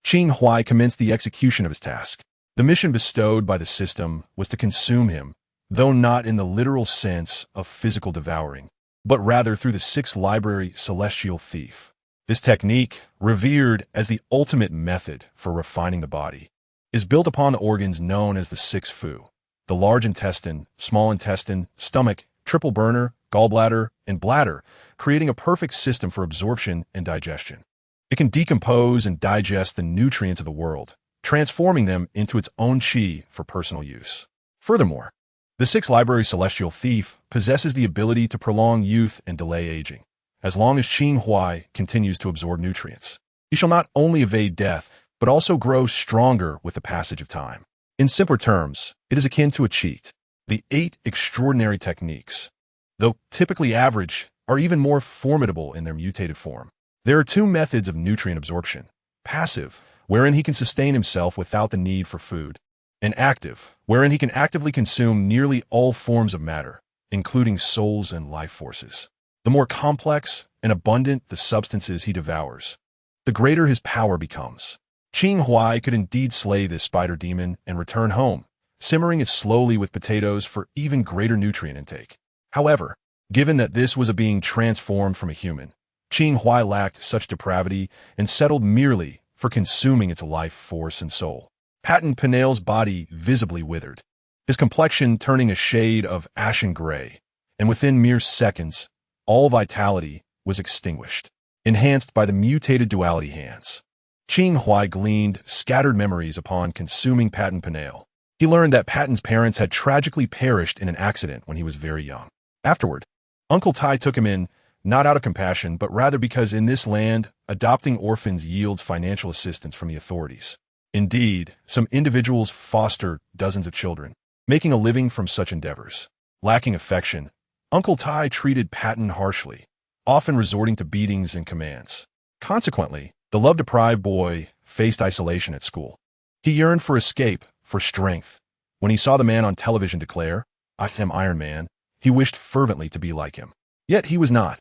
A: Qing Huai commenced the execution of his task. The mission bestowed by the system was to consume him, though not in the literal sense of physical devouring, but rather through the Sixth Library Celestial Thief. This technique, revered as the ultimate method for refining the body, is built upon the organs known as the six fu: the large intestine, small intestine, stomach, triple burner, gallbladder, and bladder, creating a perfect system for absorption and digestion. It can decompose and digest the nutrients of the world, transforming them into its own qi for personal use. Furthermore, the Sixth Library Celestial Thief possesses the ability to prolong youth and delay aging. As long as Qing Huai continues to absorb nutrients, he shall not only evade death, but also grow stronger with the passage of time. In simpler terms, it is akin to a cheat. The 8 extraordinary techniques, though typically average, are even more formidable in their mutated form. There are 2 methods of nutrient absorption: passive, wherein he can sustain himself without the need for food, and active, wherein he can actively consume nearly all forms of matter, including souls and life forces. The more complex and abundant the substances he devours, the greater his power becomes. Qing Huai could indeed slay this spider demon and return home, simmering it slowly with potatoes for even greater nutrient intake. However, given that this was a being transformed from a human, Qing Huai lacked such depravity and settled merely for consuming its life force and soul. Pinnacle body visibly withered, his complexion turning a shade of ashen gray, and within mere seconds, all vitality was extinguished, enhanced by the mutated duality hands. Qing Huai gleaned scattered memories upon consuming Pinnacle. He learned that Patton's parents had tragically perished in an accident when he was very young. Afterward, Uncle Tai took him in, not out of compassion, but rather because in this land, adopting orphans yields financial assistance from the authorities. Indeed, some individuals foster dozens of children, making a living from such endeavors. Lacking affection, Uncle Tai treated Patton harshly, often resorting to beatings and commands. Consequently, the love-deprived boy faced isolation at school. He yearned for escape, for strength. When he saw the man on television declare, "I am Iron Man," he wished fervently to be like him. Yet he was not.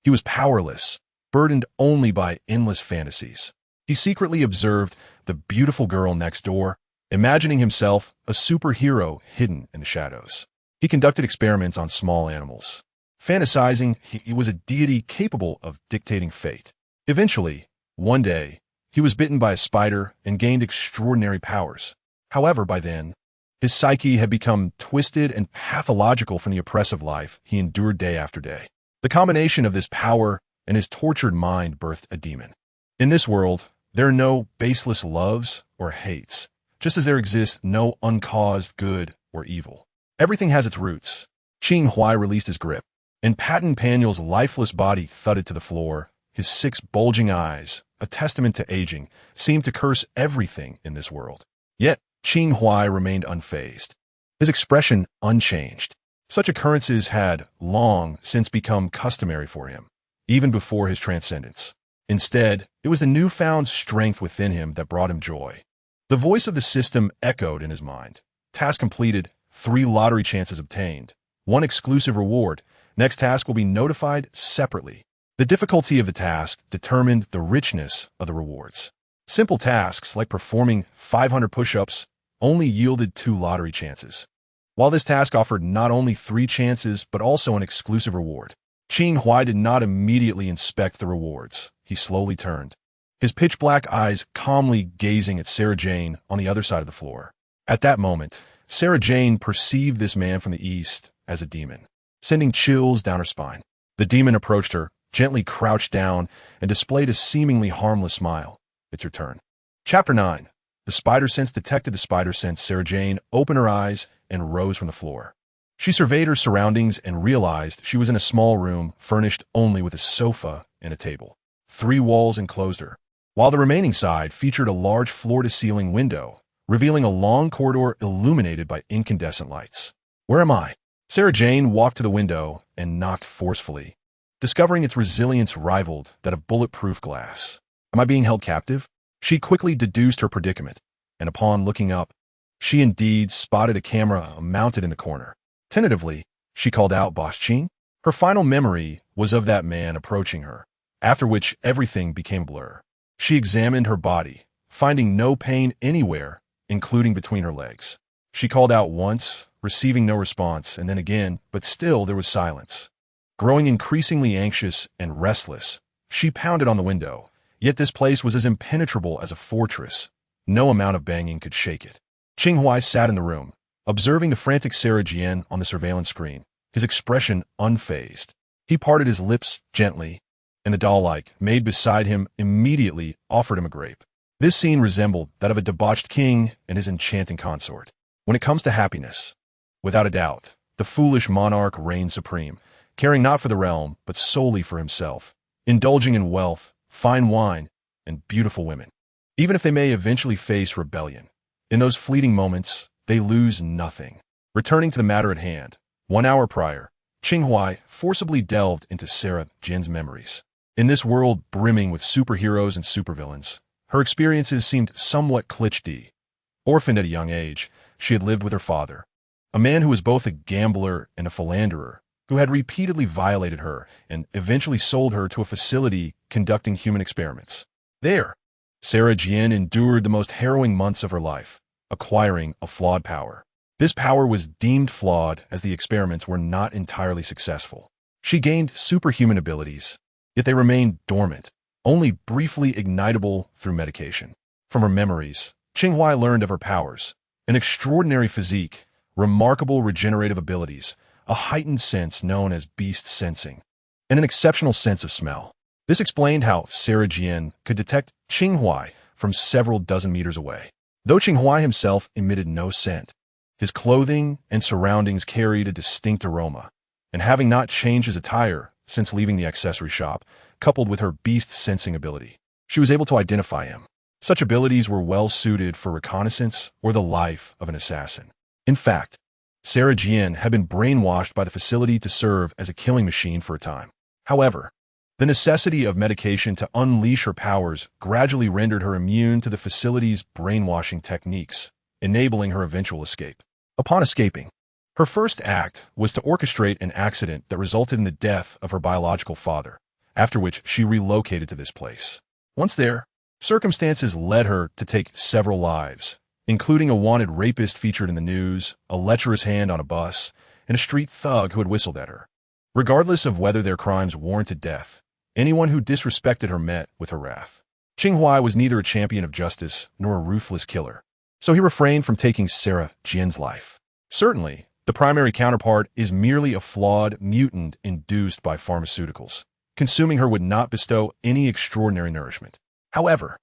A: He was powerless, burdened only by endless fantasies. He secretly observed the beautiful girl next door, imagining himself a superhero hidden in the shadows. He conducted experiments on small animals, fantasizing he was a deity capable of dictating fate. Eventually, one day, he was bitten by a spider and gained extraordinary powers. However, by then, his psyche had become twisted and pathological from the oppressive life he endured day after day. The combination of this power and his tortured mind birthed a demon. In this world, there are no baseless loves or hates, just as there exists no uncaused good or evil. Everything has its roots. Qing Huai released his grip, and Pinnackle's lifeless body thudded to the floor. His 6 bulging eyes, a testament to aging, seemed to curse everything in this world. Yet, Qing Huai remained unfazed, his expression unchanged. Such occurrences had long since become customary for him, even before his transcendence. Instead, it was the newfound strength within him that brought him joy. The voice of the system echoed in his mind. Task completed, 3 lottery chances obtained, 1 exclusive reward. Next task will be notified separately. The difficulty of the task determined the richness of the rewards. Simple tasks like performing 500 push-ups only yielded 2 lottery chances, while this task offered not only 3 chances but also an exclusive reward. Qing Huai did not immediately inspect the rewards. He slowly turned, his pitch-black eyes calmly gazing at Sarah Jane on the other side of the floor. At that moment, Sarah Jane perceived this man from the east as a demon, sending chills down her spine. The demon approached her, gently crouched down, and displayed a seemingly harmless smile. It's your turn. Chapter 9. The spider sense detected the spider sense. Sarah Jane opened her eyes and rose from the floor. She surveyed her surroundings and realized she was in a small room furnished only with a sofa and a table. 3 walls enclosed her, while the remaining side featured a large floor-to-ceiling window, revealing a long corridor illuminated by incandescent lights. Where am I? Sarah Jane walked to the window and knocked forcefully, discovering its resilience rivaled that of bulletproof glass. Am I being held captive? She quickly deduced her predicament, and upon looking up, she indeed spotted a camera mounted in the corner. Tentatively, she called out, "Boss Qing?" Her final memory was of that man approaching her, after which everything became a blur. She examined her body, finding no pain anywhere, including between her legs. She called out once, receiving no response, and then again, but still there was silence. Growing increasingly anxious and restless, she pounded on the window, yet this place was as impenetrable as a fortress. No amount of banging could shake it. Qing Huai sat in the room, observing the frantic Sarah Jian on the surveillance screen, his expression unfazed. He parted his lips gently, and the doll-like maid beside him immediately offered him a grape. This scene resembled that of a debauched king and his enchanting consort. When it comes to happiness, without a doubt, the foolish monarch reigned supreme, caring not for the realm, but solely for himself, indulging in wealth, fine wine, and beautiful women. Even if they may eventually face rebellion, in those fleeting moments, they lose nothing. Returning to the matter at hand, 1 hour prior, Qing Huai forcibly delved into Sarah Jian's memories. In this world brimming with superheroes and supervillains, her experiences seemed somewhat cliché. Orphaned at a young age, she had lived with her father, a man who was both a gambler and a philanderer, who had repeatedly violated her and eventually sold her to a facility conducting human experiments. There, Sarah Jian endured the most harrowing months of her life, acquiring a flawed power. This power was deemed flawed as the experiments were not entirely successful. She gained superhuman abilities, yet they remained dormant, only briefly ignitable through medication. From her memories, Qing Huai learned of her powers: an extraordinary physique, remarkable regenerative abilities, a heightened sense known as beast sensing, and an exceptional sense of smell. This explained how Sarah Jian could detect Qing Huai from several dozen meters away. Though Qing Huai himself emitted no scent, his clothing and surroundings carried a distinct aroma, and having not changed his attire since leaving the accessory shop, coupled with her beast-sensing ability, she was able to identify him. Such abilities were well suited for reconnaissance or the life of an assassin. In fact, Sarah Jian had been brainwashed by the facility to serve as a killing machine for a time. However, the necessity of medication to unleash her powers gradually rendered her immune to the facility's brainwashing techniques, enabling her eventual escape. Upon escaping, her first act was to orchestrate an accident that resulted in the death of her biological father, after which she relocated to this place. Once there, circumstances led her to take several lives, including a wanted rapist featured in the news, a lecherous hand on a bus, and a street thug who had whistled at her. Regardless of whether their crimes warranted death, anyone who disrespected her met with her wrath. Qing Huai was neither a champion of justice nor a ruthless killer, so he refrained from taking Sarah Jian's life. Certainly, the primary counterpart is merely a flawed mutant induced by pharmaceuticals. Consuming her would not bestow any extraordinary nourishment. However,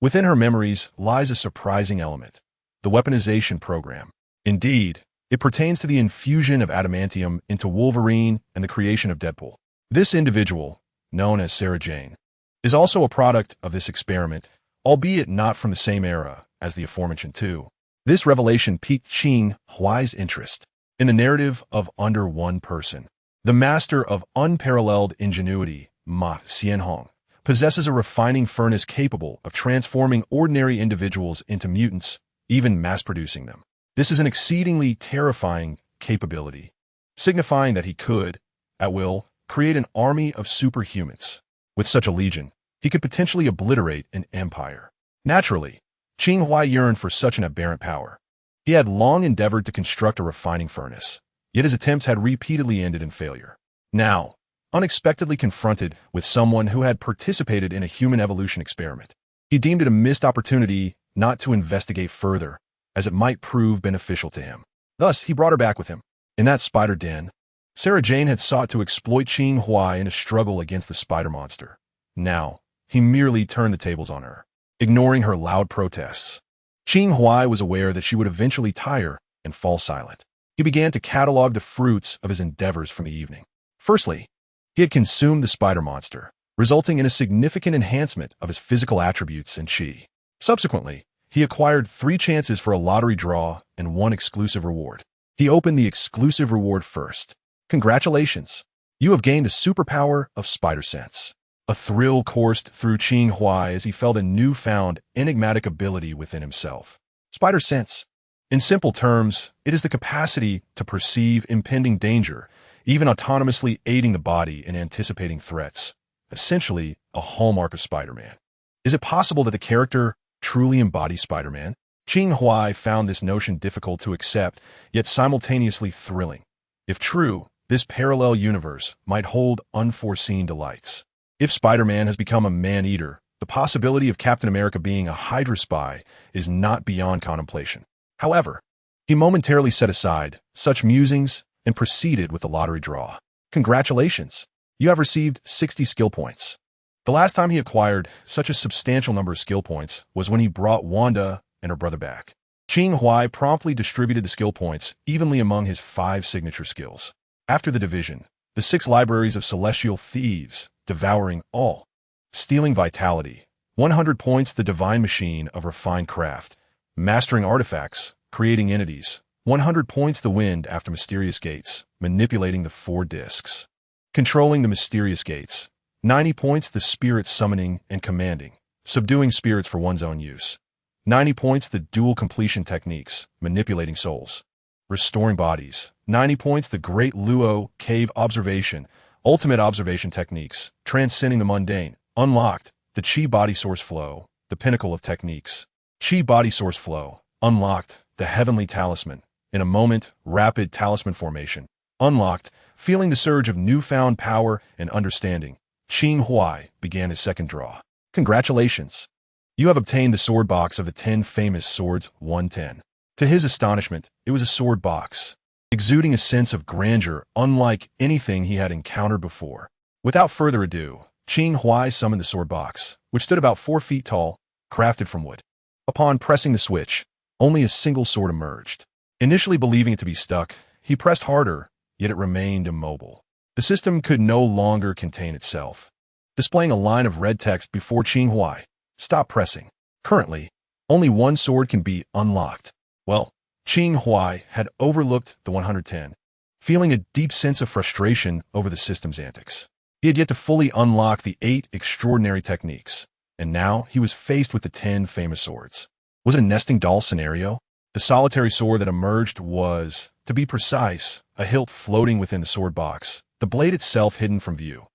A: within her memories lies a surprising element: the weaponization program. Indeed, it pertains to the infusion of adamantium into Wolverine and the creation of Deadpool. This individual, known as Sarah Jane, is also a product of this experiment, albeit not from the same era as the aforementioned two. This revelation piqued Qing Huai's interest. In the narrative of Under One Person, the master of unparalleled ingenuity, Ma Xianhong, possesses a refining furnace capable of transforming ordinary individuals into mutants, even mass-producing them. This is an exceedingly terrifying capability, signifying that he could, at will, create an army of superhumans. With such a legion, he could potentially obliterate an empire. Naturally, Qing Huai yearned for such an aberrant power. He had long endeavored to construct a refining furnace, yet his attempts had repeatedly ended in failure. Now, unexpectedly confronted with someone who had participated in a human evolution experiment, he deemed it a missed opportunity not to investigate further, as it might prove beneficial to him. Thus, he brought her back with him. In that spider den, Sarah Jane had sought to exploit Qing Huai in a struggle against the spider monster. Now, he merely turned the tables on her, ignoring her loud protests. Qing Huai was aware that she would eventually tire and fall silent. He began to catalog the fruits of his endeavors from the evening. Firstly, he had consumed the spider monster, resulting in a significant enhancement of his physical attributes and chi. Subsequently, he acquired 3 chances for a lottery draw and 1 exclusive reward. He opened the exclusive reward first. Congratulations! You have gained a superpower of spider sense. A thrill coursed through Qing Huai as he felt a newfound, enigmatic ability within himself. Spider sense. In simple terms, it is the capacity to perceive impending danger, even autonomously aiding the body in anticipating threats. Essentially, a hallmark of Spider-Man. Is it possible that the character truly embodies Spider-Man? Qing Huai found this notion difficult to accept, yet simultaneously thrilling. If true, this parallel universe might hold unforeseen delights. If Spider-Man has become a man-eater, the The possibility of Captain America being a Hydra spy is not beyond contemplation. However, he momentarily set aside such musings and proceeded with the lottery draw. Congratulations! You have received 60 skill points. The last time he acquired such a substantial number of skill points was when he brought Wanda and her brother back. Qing Huai promptly distributed the skill points evenly among his 5 signature skills. After the division, the 6 libraries of celestial thieves, devouring all. Stealing vitality, 100 points the divine machine of refined craft. Mastering artifacts, creating entities, 100 points the wind after mysterious gates, manipulating the 4 discs. Controlling the mysterious gates, 90 points the spirit summoning and commanding, subduing spirits for one's own use. 90 points the dual completion techniques, manipulating souls. Restoring bodies, 90 points the great Luo cave observation, ultimate observation techniques, transcending the mundane. Unlocked, the Qi body source flow, the pinnacle of techniques. Qi body source flow, unlocked, the heavenly talisman. In a moment, rapid talisman formation. Unlocked, feeling the surge of newfound power and understanding. Qing Huai began his second draw. Congratulations! You have obtained the sword box of the 10 famous swords 110. To his astonishment, it was a sword box, exuding a sense of grandeur unlike anything he had encountered before. Without further ado, Qing Huai summoned the sword box, which stood about 4 feet tall, crafted from wood. Upon pressing the switch, only a single sword emerged. Initially believing it to be stuck, he pressed harder, yet it remained immobile. The system could no longer contain itself, displaying a line of red text before Qing Huai. Stop pressing. Currently, only one sword can be unlocked. Well, Qing Huai had overlooked the 110, feeling a deep sense of frustration over the system's antics. He had yet to fully unlock the 8 extraordinary techniques, and now he was faced with the 10 famous swords. Was it a nesting doll scenario? The solitary sword that emerged was, to be precise, a hilt floating within the sword box, the blade itself hidden from view.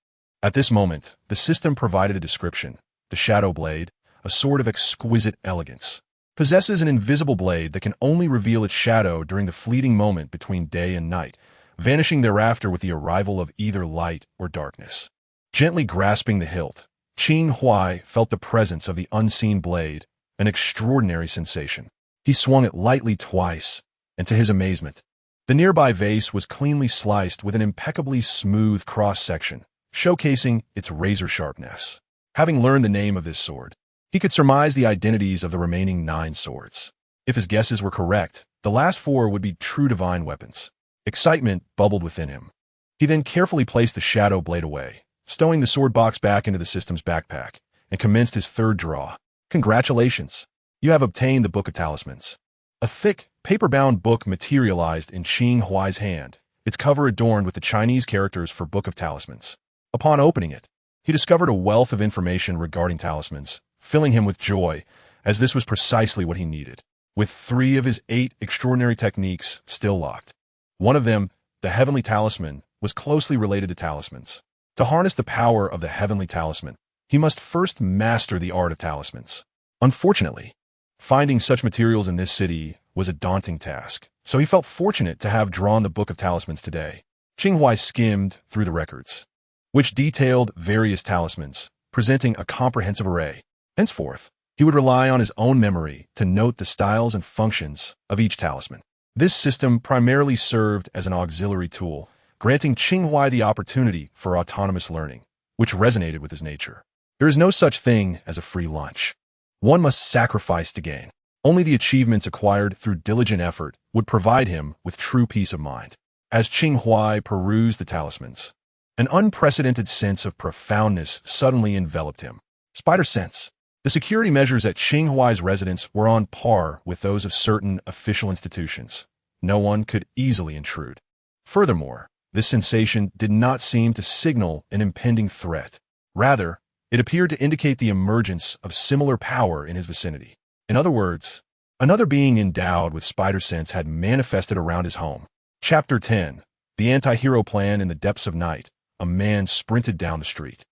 A: At this moment, the system provided a description. The shadow blade, a sword of exquisite elegance, possesses an invisible blade that can only reveal its shadow during the fleeting moment between day and night, vanishing thereafter with the arrival of either light or darkness. Gently grasping the hilt, Qing Huai felt the presence of the unseen blade, an extraordinary sensation. He swung it lightly twice, and to his amazement, the nearby vase was cleanly sliced with an impeccably smooth cross-section, showcasing its razor sharpness. Having learned the name of this sword, he could surmise the identities of the remaining 9 swords. If his guesses were correct, the last 4 would be true divine weapons. Excitement bubbled within him. He then carefully placed the shadow blade away, stowing the sword box back into the system's backpack, and commenced his third draw. Congratulations! You have obtained the Book of Talismans. A thick, paper-bound book materialized in Qing Huai's hand, its cover adorned with the Chinese characters for Book of Talismans. Upon opening it, he discovered a wealth of information regarding talismans, filling him with joy, as this was precisely what he needed. With 3 of his 8 extraordinary techniques still locked. One of them, the Heavenly Talisman, was closely related to talismans. To harness the power of the Heavenly Talisman, he must first master the art of talismans. Unfortunately, finding such materials in this city was a daunting task, so he felt fortunate to have drawn the Book of Talismans today. Qing Huai skimmed through the records, which detailed various talismans, presenting a comprehensive array. Henceforth, he would rely on his own memory to note the styles and functions of each talisman. This system primarily served as an auxiliary tool, granting Qing Huai the opportunity for autonomous learning, which resonated with his nature. There is no such thing as a free lunch. One must sacrifice to gain. Only the achievements acquired through diligent effort would provide him with true peace of mind. As Qing Huai perused the talismans, an unprecedented sense of profoundness suddenly enveloped him. Spider sense. The security measures at Qing Huai's residence were on par with those of certain official institutions. No one could easily intrude. Furthermore, this sensation did not seem to signal an impending threat. Rather, it appeared to indicate the emergence of similar power in his vicinity. In other words, another being endowed with spider sense had manifested around his home. Chapter 10. The Anti-Hero Plan in the Depths of Night. A man sprinted down the street.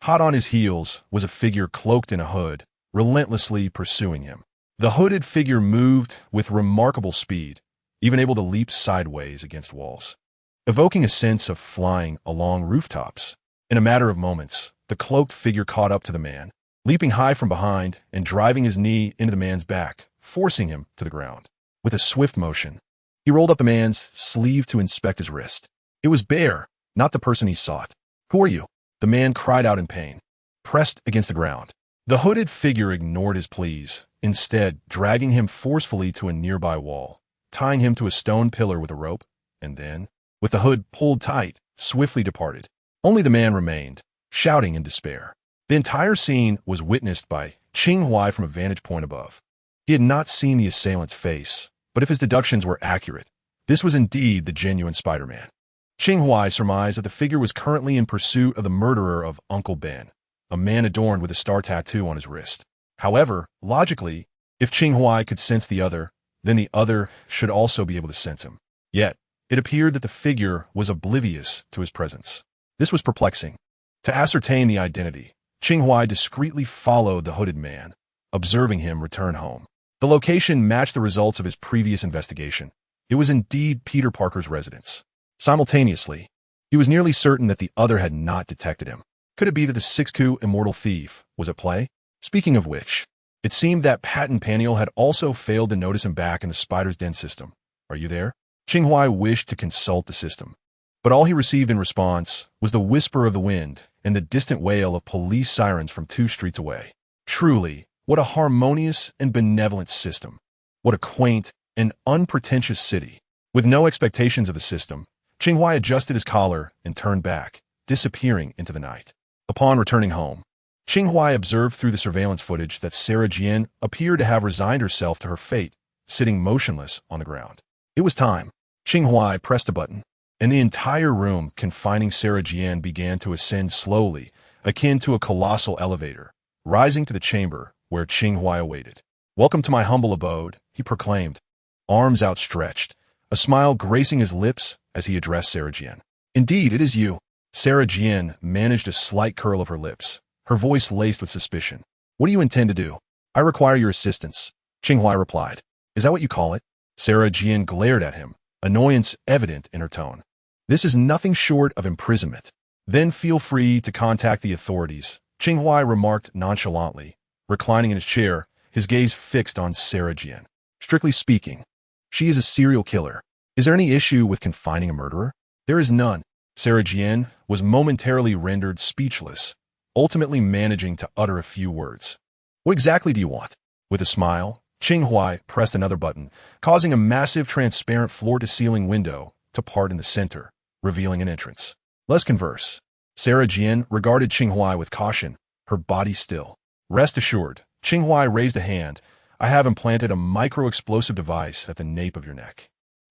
A: Hot on his heels was a figure cloaked in a hood, relentlessly pursuing him. The hooded figure moved with remarkable speed, even able to leap sideways against walls, evoking a sense of flying along rooftops. In a matter of moments, the cloaked figure caught up to the man, leaping high from behind and driving his knee into the man's back, forcing him to the ground. With a swift motion, he rolled up the man's sleeve to inspect his wrist. It was bare, not the person he sought. "Who are you?" The man cried out in pain, pressed against the ground. The hooded figure ignored his pleas, instead dragging him forcefully to a nearby wall, tying him to a stone pillar with a rope, and then, with the hood pulled tight, swiftly departed. Only the man remained, shouting in despair. The entire scene was witnessed by Qing Huai from a vantage point above. He had not seen the assailant's face, but if his deductions were accurate, this was indeed the genuine Spider-Man. Qing Huai surmised that the figure was currently in pursuit of the murderer of Uncle Ben, a man adorned with a star tattoo on his wrist. However, logically, if Qing Huai could sense the other, then the other should also be able to sense him. Yet, it appeared that the figure was oblivious to his presence. This was perplexing. To ascertain the identity, Qing Huai discreetly followed the hooded man, observing him return home. The location matched the results of his previous investigation. It was indeed Peter Parker's residence. Simultaneously, he was nearly certain that the other had not detected him. Could it be that the 6-coup immortal thief was at play? Speaking of which, it seemed that Pat and Paniel had also failed to notice him back in the Spider's Den system. "Are you there?" Qing Huai wished to consult the system, but all he received in response was the whisper of the wind and the distant wail of police sirens from 2 streets away. Truly, what a harmonious and benevolent system. What a quaint and unpretentious city. With no expectations of the system, Qing Huai adjusted his collar and turned back, disappearing into the night. Upon returning home, Qing Huai observed through the surveillance footage that Sarah Jian appeared to have resigned herself to her fate, sitting motionless on the ground. It was time. Qing Huai pressed a button, and the entire room confining Sarah Jian began to ascend slowly, akin to a colossal elevator, rising to the chamber where Qing Huai awaited. "Welcome to my humble abode," he proclaimed, arms outstretched, a smile gracing his lips as he addressed Sarah Jian. "Indeed, it is you." Sarah Jian managed a slight curl of her lips, her voice laced with suspicion. "What do you intend to do?" "I require your assistance," Qing Huai replied. "Is that what you call it?" Sarah Jian glared at him, annoyance evident in her tone. "This is nothing short of imprisonment." "Then feel free to contact the authorities," Qing Huai remarked nonchalantly, reclining in his chair, his gaze fixed on Sarah Jian. "Strictly speaking, she is a serial killer. Is there any issue with confining a murderer?" "There is none." Sarah Jian was momentarily rendered speechless, ultimately managing to utter a few words. "What exactly do you want?" With a smile, Qing Huai pressed another button, causing a massive transparent floor-to-ceiling window to part in the center, revealing an entrance. "Let's converse." Sarah Jian regarded Qing Huai with caution, her body still. "Rest assured," Qing Huai raised a hand, "I have implanted a micro-explosive device at the nape of your neck.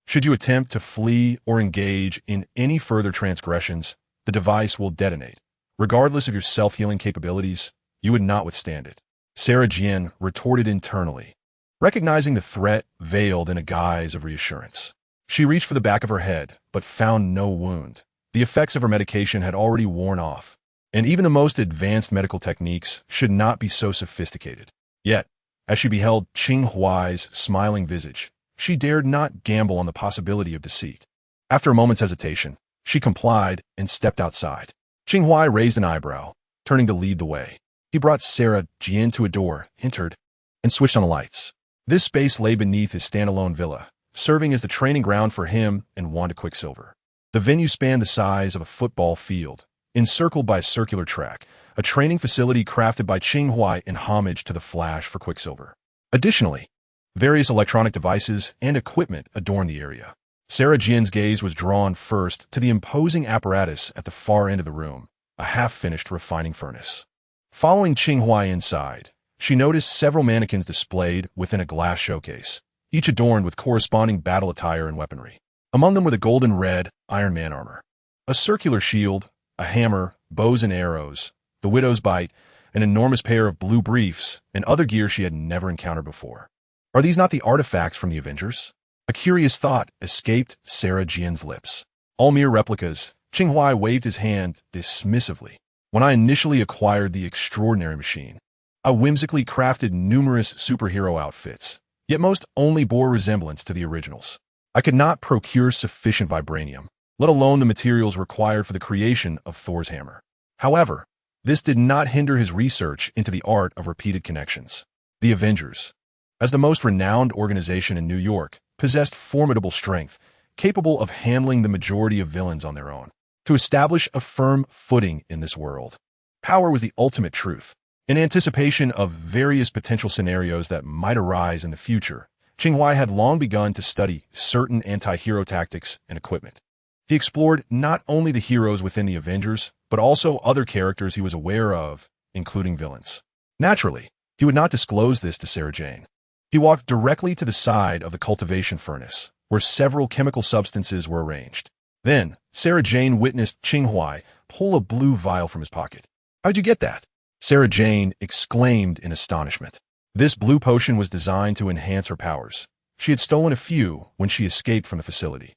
A: Should you attempt to flee or engage in any further transgressions, the device will detonate. Regardless of your self-healing capabilities, you would not withstand it." Sarah Jian retorted internally, recognizing the threat veiled in a guise of reassurance. She reached for the back of her head, but found no wound. The effects of her medication had already worn off, and even the most advanced medical techniques should not be so sophisticated. Yet, as she beheld Qing Huai's smiling visage, she dared not gamble on the possibility of deceit. After a moment's hesitation, she complied and stepped outside. Qing Huai raised an eyebrow, turning to lead the way. He brought Sarah Jian to a door, entered, and switched on the lights. This space lay beneath his standalone villa, serving as the training ground for him and Wanda Quicksilver. The venue spanned the size of a football field, encircled by a circular track, a training facility crafted by Qing Huai in homage to the Flash for Quicksilver. Additionally, various electronic devices and equipment adorned the area. Sarah Jian's gaze was drawn first to the imposing apparatus at the far end of the room, a half-finished refining furnace. Following Qing Huai inside, she noticed several mannequins displayed within a glass showcase, each adorned with corresponding battle attire and weaponry. Among them were the golden-red Iron Man armor, a circular shield, a hammer, bows and arrows, the Widow's Bite, an enormous pair of blue briefs, and other gear she had never encountered before. Are these not the artifacts from the Avengers? A curious thought escaped Sarah Jian's lips. All mere replicas, Qing Huai waved his hand dismissively. When I initially acquired the extraordinary machine, I whimsically crafted numerous superhero outfits, yet most only bore resemblance to the originals. I could not procure sufficient vibranium, let alone the materials required for the creation of Thor's hammer. However, This did not hinder his research into the art of repeated connections. The Avengers, as the most renowned organization in New York, possessed formidable strength, capable of handling the majority of villains on their own. To establish a firm footing in this world, power was the ultimate truth. In anticipation of various potential scenarios that might arise in the future, Qing Huai had long begun to study certain anti-hero tactics and equipment. He explored not only the heroes within the Avengers, but also other characters he was aware of, including villains. Naturally, he would not disclose this to Sarah Jane. He walked directly to the side of the cultivation furnace, where several chemical substances were arranged. Then, Sarah Jane witnessed Qing Huai pull a blue vial from his pocket. "How'd you get that?" Sarah Jane exclaimed in astonishment. This blue potion was designed to enhance her powers. She had stolen a few when she escaped from the facility.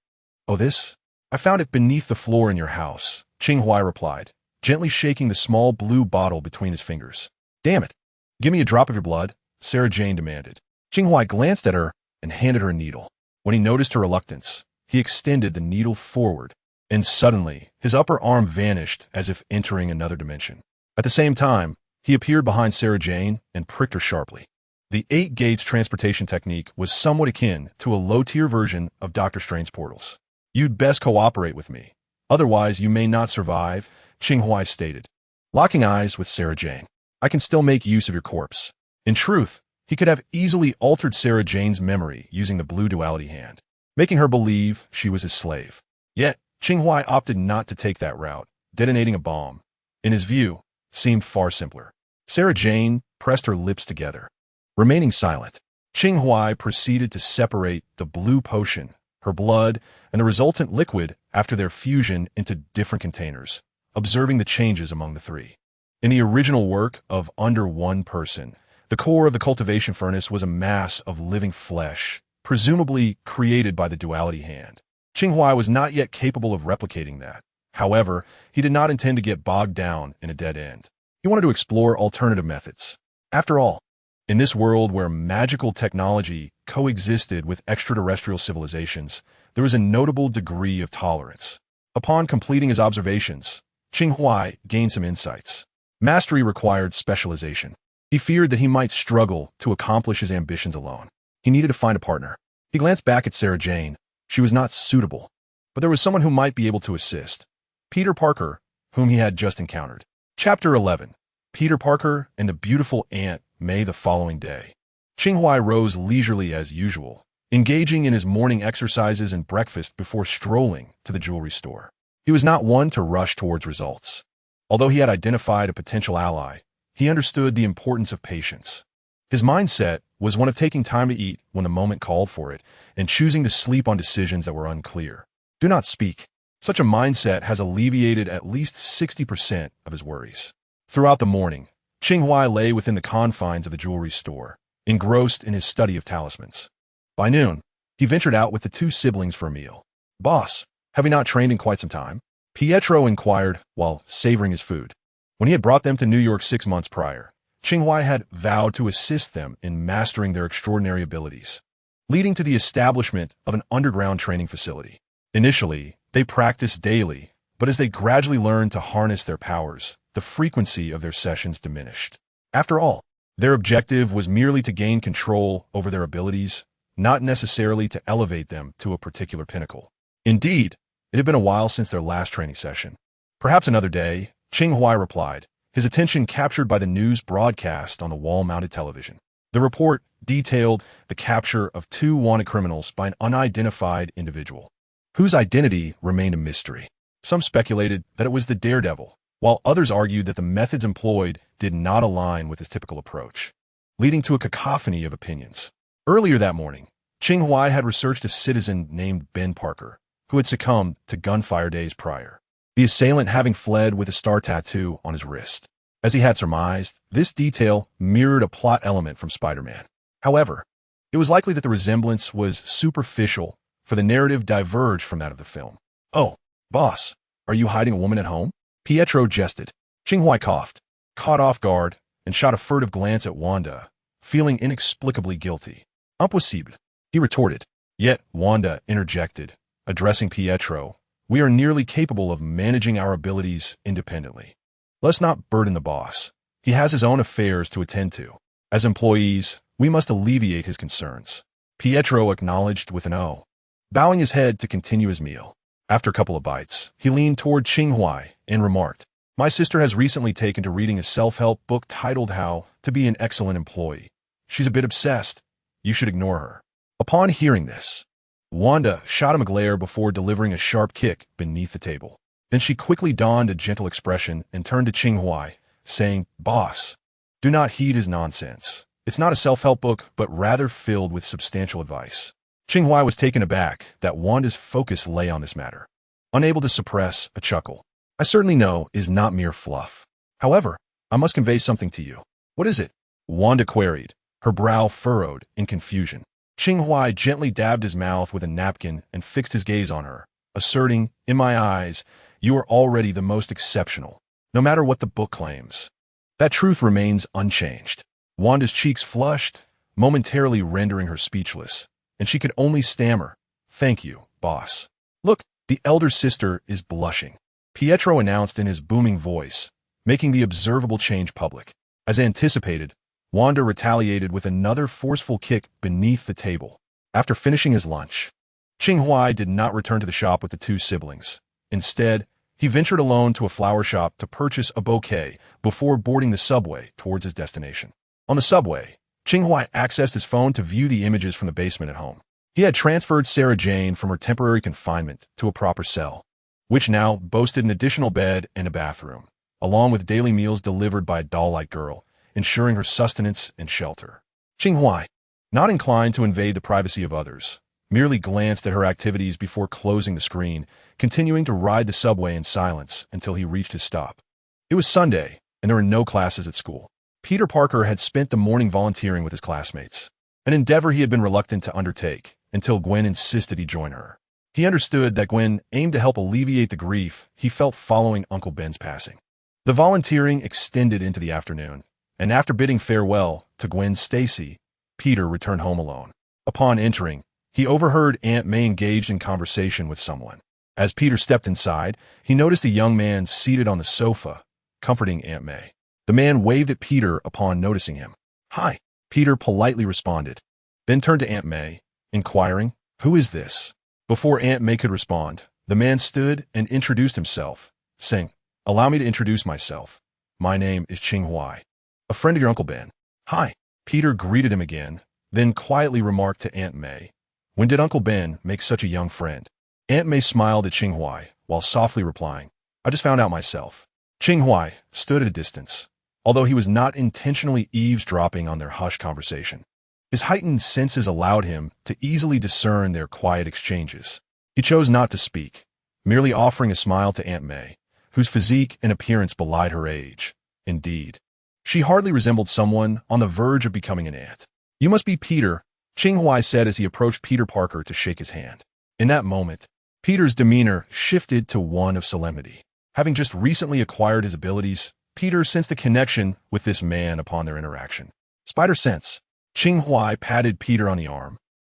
A: "Oh, this? I found it beneath the floor in your house," Qing Huai replied, gently shaking the small blue bottle between his fingers. "Damn it. Give me a drop of your blood," Sarah Jane demanded. Qing Huai glanced at her and handed her a needle. When he noticed her reluctance, he extended the needle forward, and suddenly his upper arm vanished as if entering another dimension. At the same time, he appeared behind Sarah Jane and pricked her sharply. The 8 gates transportation technique was somewhat akin to a low-tier version of Dr. Strange's portals. "You'd best cooperate with me. Otherwise, you may not survive," Qing Huai stated. Locking eyes with Sarah Jane. "I can still make use of your corpse." In truth, he could have easily altered Sarah Jane's memory using the blue duality hand, making her believe she was his slave. Yet, Qing Huai opted not to take that route, detonating a bomb. In his view, seemed far simpler. Sarah Jane pressed her lips together. Remaining silent, Qing Huai proceeded to separate the blue potion, her blood, and the resultant liquid after their fusion into different containers, observing the changes among the three. In the original work of Under One Person, the core of the cultivation furnace was a mass of living flesh, presumably created by the duality hand. Qing Huai was not yet capable of replicating that. However, he did not intend to get bogged down in a dead end. He wanted to explore alternative methods. After all, in this world where magical technology coexisted with extraterrestrial civilizations, there was a notable degree of tolerance. Upon completing his observations, Qing Huai gained some insights. Mastery required specialization. He feared that he might struggle to accomplish his ambitions alone. He needed to find a partner. He glanced back at Sarah Jane. She was not suitable, but there was someone who might be able to assist. Peter Parker, whom he had just encountered. Chapter 11. Peter Parker and the beautiful ant. May the following day. Qing Huai rose leisurely as usual, engaging in his morning exercises and breakfast before strolling to the jewelry store. He was not one to rush towards results. Although he had identified a potential ally, he understood the importance of patience. His mindset was one of taking time to eat when the moment called for it and choosing to sleep on decisions that were unclear. Do not speak. Such a mindset has alleviated at least 60% of his worries. Throughout the morning, Qing Huai lay within the confines of the jewelry store, engrossed in his study of talismans. By noon, he ventured out with the 2 siblings for a meal. "Boss, have you not trained in quite some time?" Pietro inquired while savoring his food. When he had brought them to New York 6 months prior, Qing Huai had vowed to assist them in mastering their extraordinary abilities, leading to the establishment of an underground training facility. Initially, they practiced daily, but as they gradually learned to harness their powers, the frequency of their sessions diminished. After all, their objective was merely to gain control over their abilities, not necessarily to elevate them to a particular pinnacle. Indeed, it had been a while since their last training session. "Perhaps another day," Qing Huai replied, his attention captured by the news broadcast on the wall-mounted television. The report detailed the capture of 2 wanted criminals by an unidentified individual, whose identity remained a mystery. Some speculated that it was the Daredevil, while others argued that the methods employed did not align with his typical approach, leading to a cacophony of opinions. Earlier that morning, Qing Huai had researched a citizen named Ben Parker, who had succumbed to gunfire days prior, the assailant having fled with a star tattoo on his wrist. As he had surmised, this detail mirrored a plot element from Spider-Man. However, it was likely that the resemblance was superficial, for the narrative diverged from that of the film. "Oh, boss, are you hiding a woman at home?" Pietro jested. Qing Huai coughed, caught off guard, and shot a furtive glance at Wanda, feeling inexplicably guilty. "Impossible," he retorted. Yet Wanda interjected, addressing Pietro, "We are nearly capable of managing our abilities independently." Let's not burden the boss. He has his own affairs to attend to. As employees, we must alleviate his concerns. Pietro acknowledged with an O, bowing his head to continue his meal. After a couple of bites, he leaned toward Qing Huai and remarked, "My sister has recently taken to reading a self-help book titled How to Be an Excellent Employee. She's a bit obsessed. You should ignore her." Upon hearing this, Wanda shot him a glare before delivering a sharp kick beneath the table. Then she quickly donned a gentle expression and turned to Qing Huai, saying, "Boss, do not heed his nonsense. It's not a self-help book, but rather filled with substantial advice." Qing Huai was taken aback that Wanda's focus lay on this matter, unable to suppress a chuckle. "I certainly know is not mere fluff. However, I must convey something to you." "What is it?" Wanda queried, her brow furrowed in confusion. Qing Huai gently dabbed his mouth with a napkin and fixed his gaze on her, asserting, "In my eyes, you are already the most exceptional, no matter what the book claims." That truth remains unchanged. Wanda's cheeks flushed, momentarily rendering her speechless, and she could only stammer, "Thank you, boss." "Look, the elder sister is blushing," Pietro announced in his booming voice, making the observable change public. As anticipated, Wanda retaliated with another forceful kick beneath the table. After finishing his lunch, Qing Huai did not return to the shop with the two siblings. Instead, he ventured alone to a flower shop to purchase a bouquet before boarding the subway towards his destination. On the subway, Qing Huai accessed his phone to view the images from the basement at home. He had transferred Sarah Jane from her temporary confinement to a proper cell, which now boasted an additional bed and a bathroom, along with daily meals delivered by a doll-like girl, ensuring her sustenance and shelter. Qing Huai, not inclined to invade the privacy of others, merely glanced at her activities before closing the screen, continuing to ride the subway in silence until he reached his stop. It was Sunday, and there were no classes at school. Peter Parker had spent the morning volunteering with his classmates, an endeavor he had been reluctant to undertake until Gwen insisted he join her. He understood that Gwen aimed to help alleviate the grief he felt following Uncle Ben's passing. The volunteering extended into the afternoon, and after bidding farewell to Gwen Stacy, Peter returned home alone. Upon entering, he overheard Aunt May engaged in conversation with someone. As Peter stepped inside, he noticed a young man seated on the sofa, comforting Aunt May. The man waved at Peter upon noticing him. "Hi," Peter politely responded, then turned to Aunt May, inquiring, "Who is this?" Before Aunt May could respond, the man stood and introduced himself, saying, "Allow me to introduce myself. My name is Qing Huai, a friend of your Uncle Ben." "Hi," Peter greeted him again, then quietly remarked to Aunt May, "When did Uncle Ben make such a young friend?" Aunt May smiled at Qing Huai, while softly replying, "I just found out myself." Qing Huai stood at a distance, although he was not intentionally eavesdropping on their hushed conversation. His heightened senses allowed him to easily discern their quiet exchanges. He chose not to speak, merely offering a smile to Aunt May, whose physique and appearance belied her age. Indeed, she hardly resembled someone on the verge of becoming an aunt. "You must be Peter," Qing Huai said as he approached Peter Parker to shake his hand. In that moment, Peter's demeanor shifted to one of solemnity. Having just recently acquired his abilities, Peter sensed a connection with this man upon their interaction. Spider sense. Qing Huai patted Peter on the arm,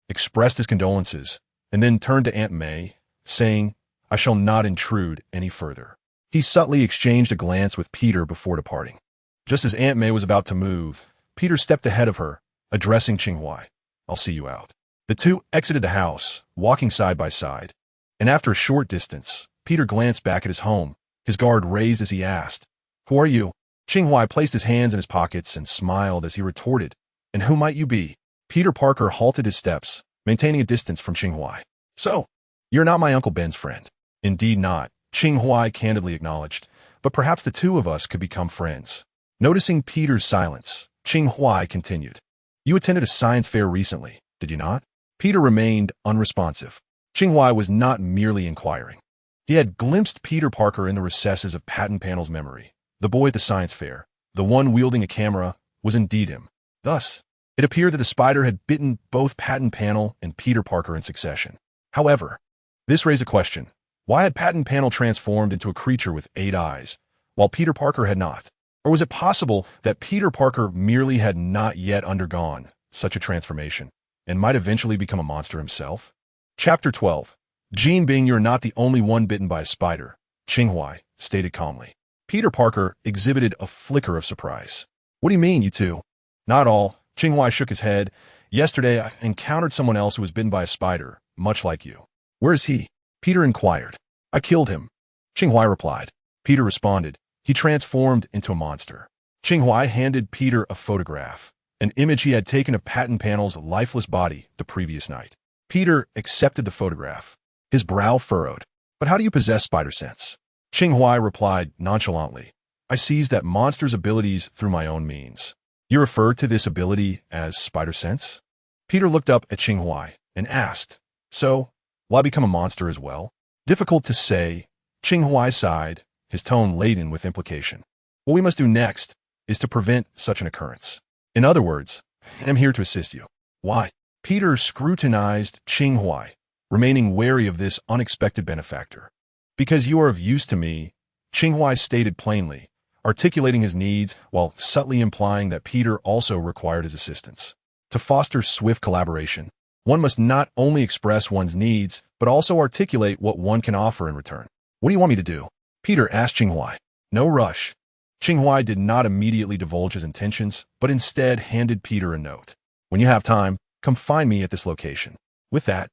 A: expressed his condolences, and then turned to Aunt May, saying, "I shall not intrude any further." He subtly exchanged a glance with Peter before departing. Just as Aunt May was about to move, Peter stepped ahead of her, addressing Qing Huai, "I'll see you out." The two exited the house, walking side by side, and after a short distance, Peter glanced back at his home, his guard raised as he asked, "Who are you?" Qing Huai placed his hands in his pockets and smiled as he retorted, "And who might you be?" Peter Parker halted his steps, maintaining a distance from Qing Huai. "So, you're not my Uncle Ben's friend." "Indeed not," Qing Huai candidly acknowledged, "but perhaps the two of us could become friends." Noticing Peter's silence, Qing Huai continued, "You attended a science fair recently, did you not?" Peter remained unresponsive. Qing Huai was not merely inquiring. He had glimpsed Peter Parker in the recesses of Patent Panel's memory. The boy at the science fair, the one wielding a camera, was indeed him. Thus, it appeared that the spider had bitten both Patent Panel and Peter Parker in succession. However, this raised a question. Why had Patent Panel transformed into a creature with 8 eyes, while Peter Parker had not? Or was it possible that Peter Parker merely had not yet undergone such a transformation, and might eventually become a monster himself? Chapter 12. Jean Bing, you're not the only one bitten by a spider, Qing Huai stated calmly. Peter Parker exhibited a flicker of surprise. What do you mean, you two? Not all. Qing Huai shook his head. Yesterday, I encountered someone else who was bitten by a spider, much like you. Where is he? Peter inquired. I killed him. Qing Huai replied. Peter responded. He transformed into a monster. Qing Huai handed Peter a photograph, an image he had taken of Patton Panel's lifeless body the previous night. Peter accepted the photograph, his brow furrowed. But how do you possess spider sense? Qing Huai replied nonchalantly. I seized that monster's abilities through my own means. You refer to this ability as spider sense? Peter looked up at Qing Huai and asked, So, will I become a monster as well? Difficult to say. Qing Huai sighed, his tone laden with implication. What we must do next is to prevent such an occurrence. In other words, I am here to assist you. Why? Peter scrutinized Qing Huai, remaining wary of this unexpected benefactor. Because you are of use to me, Qing Huai stated plainly, articulating his needs while subtly implying that Peter also required his assistance. To foster swift collaboration, one must not only express one's needs, but also articulate what one can offer in return. What do you want me to do? Peter asked Qing Huai. No rush. Qing Huai did not immediately divulge his intentions, but instead handed Peter a note. When you have time, come find me at this location. With that,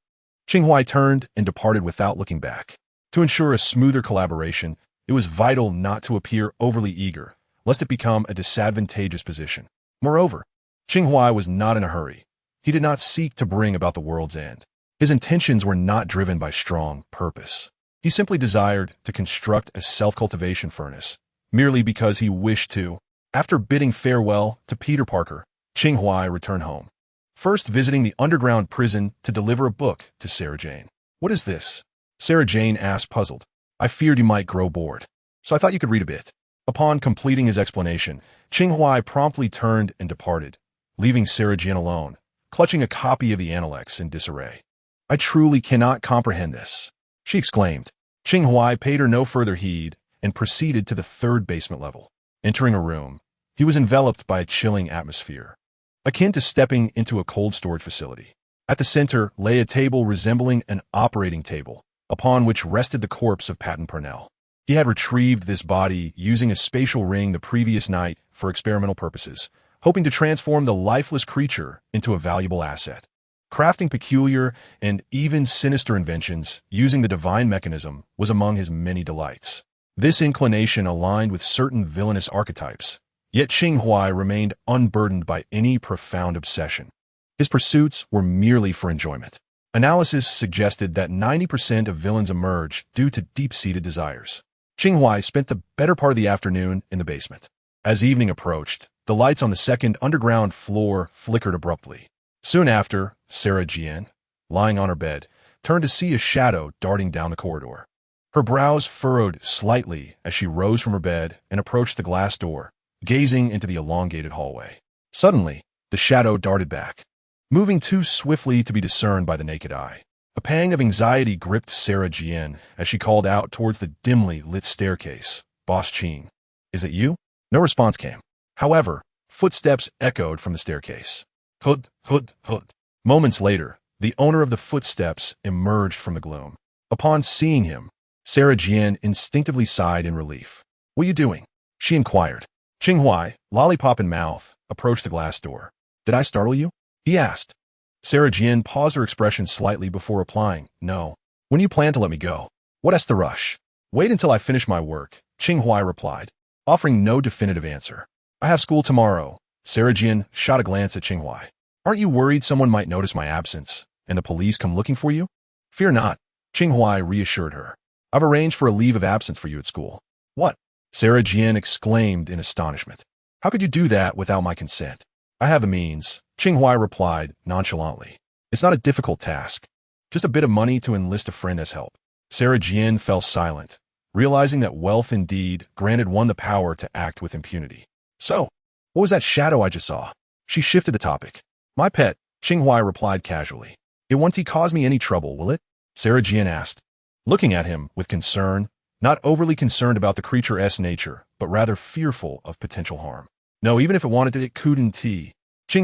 A: Qing Huai turned and departed without looking back. To ensure a smoother collaboration, it was vital not to appear overly eager, lest it become a disadvantageous position. Moreover, Qing Huai was not in a hurry. He did not seek to bring about the world's end. His intentions were not driven by strong purpose. He simply desired to construct a self-cultivation furnace, merely because he wished to. After bidding farewell to Peter Parker, Qing Huai returned home, first visiting the underground prison to deliver a book to Sarah Jane. What is this? Sarah Jane asked, puzzled. I feared you might grow bored, so I thought you could read a bit. Upon completing his explanation, Qing Huai promptly turned and departed, leaving Sarah Jane alone, clutching a copy of the Analects in disarray. I truly cannot comprehend this, she exclaimed. Qing Huai paid her no further heed and proceeded to the third basement level. Entering a room, he was enveloped by a chilling atmosphere, akin to stepping into a cold storage facility. At the center lay a table resembling an operating table, upon which rested the corpse of Patton Parnell. He had retrieved this body using a spatial ring the previous night for experimental purposes, hoping to transform the lifeless creature into a valuable asset. Crafting peculiar and even sinister inventions using the divine mechanism was among his many delights. This inclination aligned with certain villainous archetypes, yet Qing Huai remained unburdened by any profound obsession. His pursuits were merely for enjoyment. Analysis suggested that 90% of villains emerge due to deep-seated desires. Qing Huai spent the better part of the afternoon in the basement. As evening approached, the lights on the second underground floor flickered abruptly. Soon after, Sarah Jane, lying on her bed, turned to see a shadow darting down the corridor. Her brows furrowed slightly as she rose from her bed and approached the glass door, gazing into the elongated hallway. Suddenly, the shadow darted back, moving too swiftly to be discerned by the naked eye. A pang of anxiety gripped Sarah Jane as she called out towards the dimly lit staircase. Boss Qing, is it you? No response came. However, footsteps echoed from the staircase. Hud, hud, hud. Moments later, the owner of the footsteps emerged from the gloom. Upon seeing him, Sarah Jane instinctively sighed in relief. What are you doing? She inquired. Qing Huai, lollipop in mouth, approached the glass door. Did I startle you? He asked. Sarah Jane paused her expression slightly before replying, No. When you plan to let me go? What's the rush? Wait until I finish my work, Qing Huai replied, offering no definitive answer. I have school tomorrow. Sarah Jane shot a glance at Qing Huai. Aren't you worried someone might notice my absence and the police come looking for you? Fear not, Qing Huai reassured her. I've arranged for a leave of absence for you at school. What? Sarah Jane exclaimed in astonishment. How could you do that without my consent? I have the means, Qing Huai replied nonchalantly. It's not a difficult task. Just a bit of money to enlist a friend as help. Sarah Jane fell silent, realizing that wealth indeed granted one the power to act with impunity. So, what was that shadow I just saw? She shifted the topic. My pet, Qing Huai replied casually. It won't cause me any trouble, will it? Sarah Jane asked, looking at him with concern, not overly concerned about the creature's nature, but rather fearful of potential harm. No, even if it wanted to, it couldn't. Qing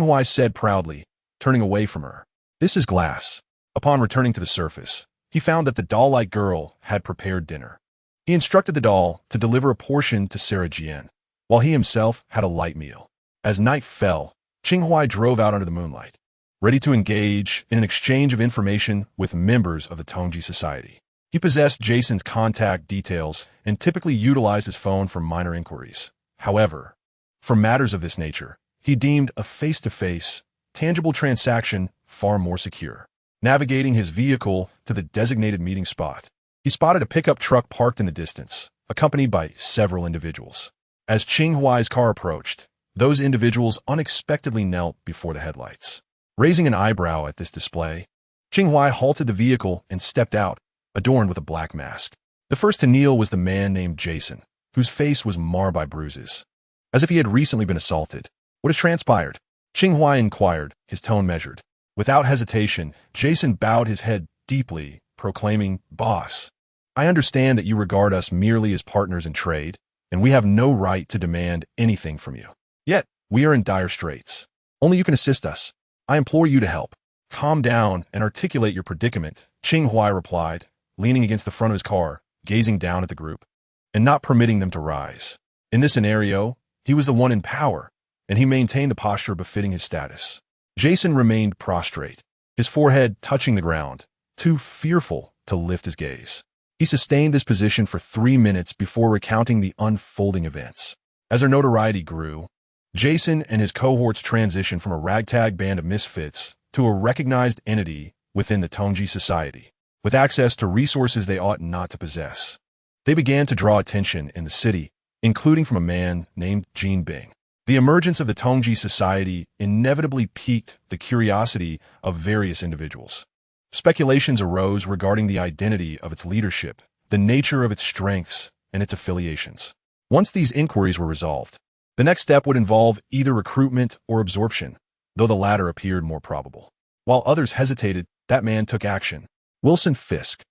A: Huai said proudly, turning away from her. This is glass. Upon returning to the surface, he found that the doll-like girl had prepared dinner. He instructed the doll to deliver a portion to Sarah Jian, while he himself had a light meal. As night fell, Qing Huai drove out under the moonlight, ready to engage in an exchange of information with members of the Tongji Society. He possessed Jason's contact details and typically utilized his phone for minor inquiries. However, for matters of this nature, he deemed a face-to-face, tangible transaction far more secure. Navigating his vehicle to the designated meeting spot, he spotted a pickup truck parked in the distance, accompanied by several individuals. As Qing Huai's car approached, those individuals unexpectedly knelt before the headlights. Raising an eyebrow at this display, Qing Huai halted the vehicle and stepped out, adorned with a black mask. The first to kneel was the man named Jason, whose face was marred by bruises, as if he had recently been assaulted. What has transpired? Qing Huai inquired, his tone measured. Without hesitation, Jason bowed his head deeply, proclaiming, "Boss, I understand that you regard us merely as partners in trade, and we have no right to demand anything from you. Yet, we are in dire straits. Only you can assist us. I implore you to help. Calm down and articulate your predicament," Qing Huai replied, leaning against the front of his car, gazing down at the group, and not permitting them to rise. In this scenario, he was the one in power, and he maintained the posture befitting his status. Jason remained prostrate, his forehead touching the ground, too fearful to lift his gaze. He sustained this position for 3 minutes before recounting the unfolding events. As their notoriety grew, Jason and his cohorts transitioned from a ragtag band of misfits to a recognized entity within the Tongji Society, with access to resources they ought not to possess. They began to draw attention in the city, including from a man named Jin Bing. The emergence of the Tongji Society inevitably piqued the curiosity of various individuals. Speculations arose regarding the identity of its leadership, the nature of its strengths, and its affiliations. Once these inquiries were resolved, the next step would involve either recruitment or absorption, though the latter appeared more probable. While others hesitated, that man took action. Wilson Fisk,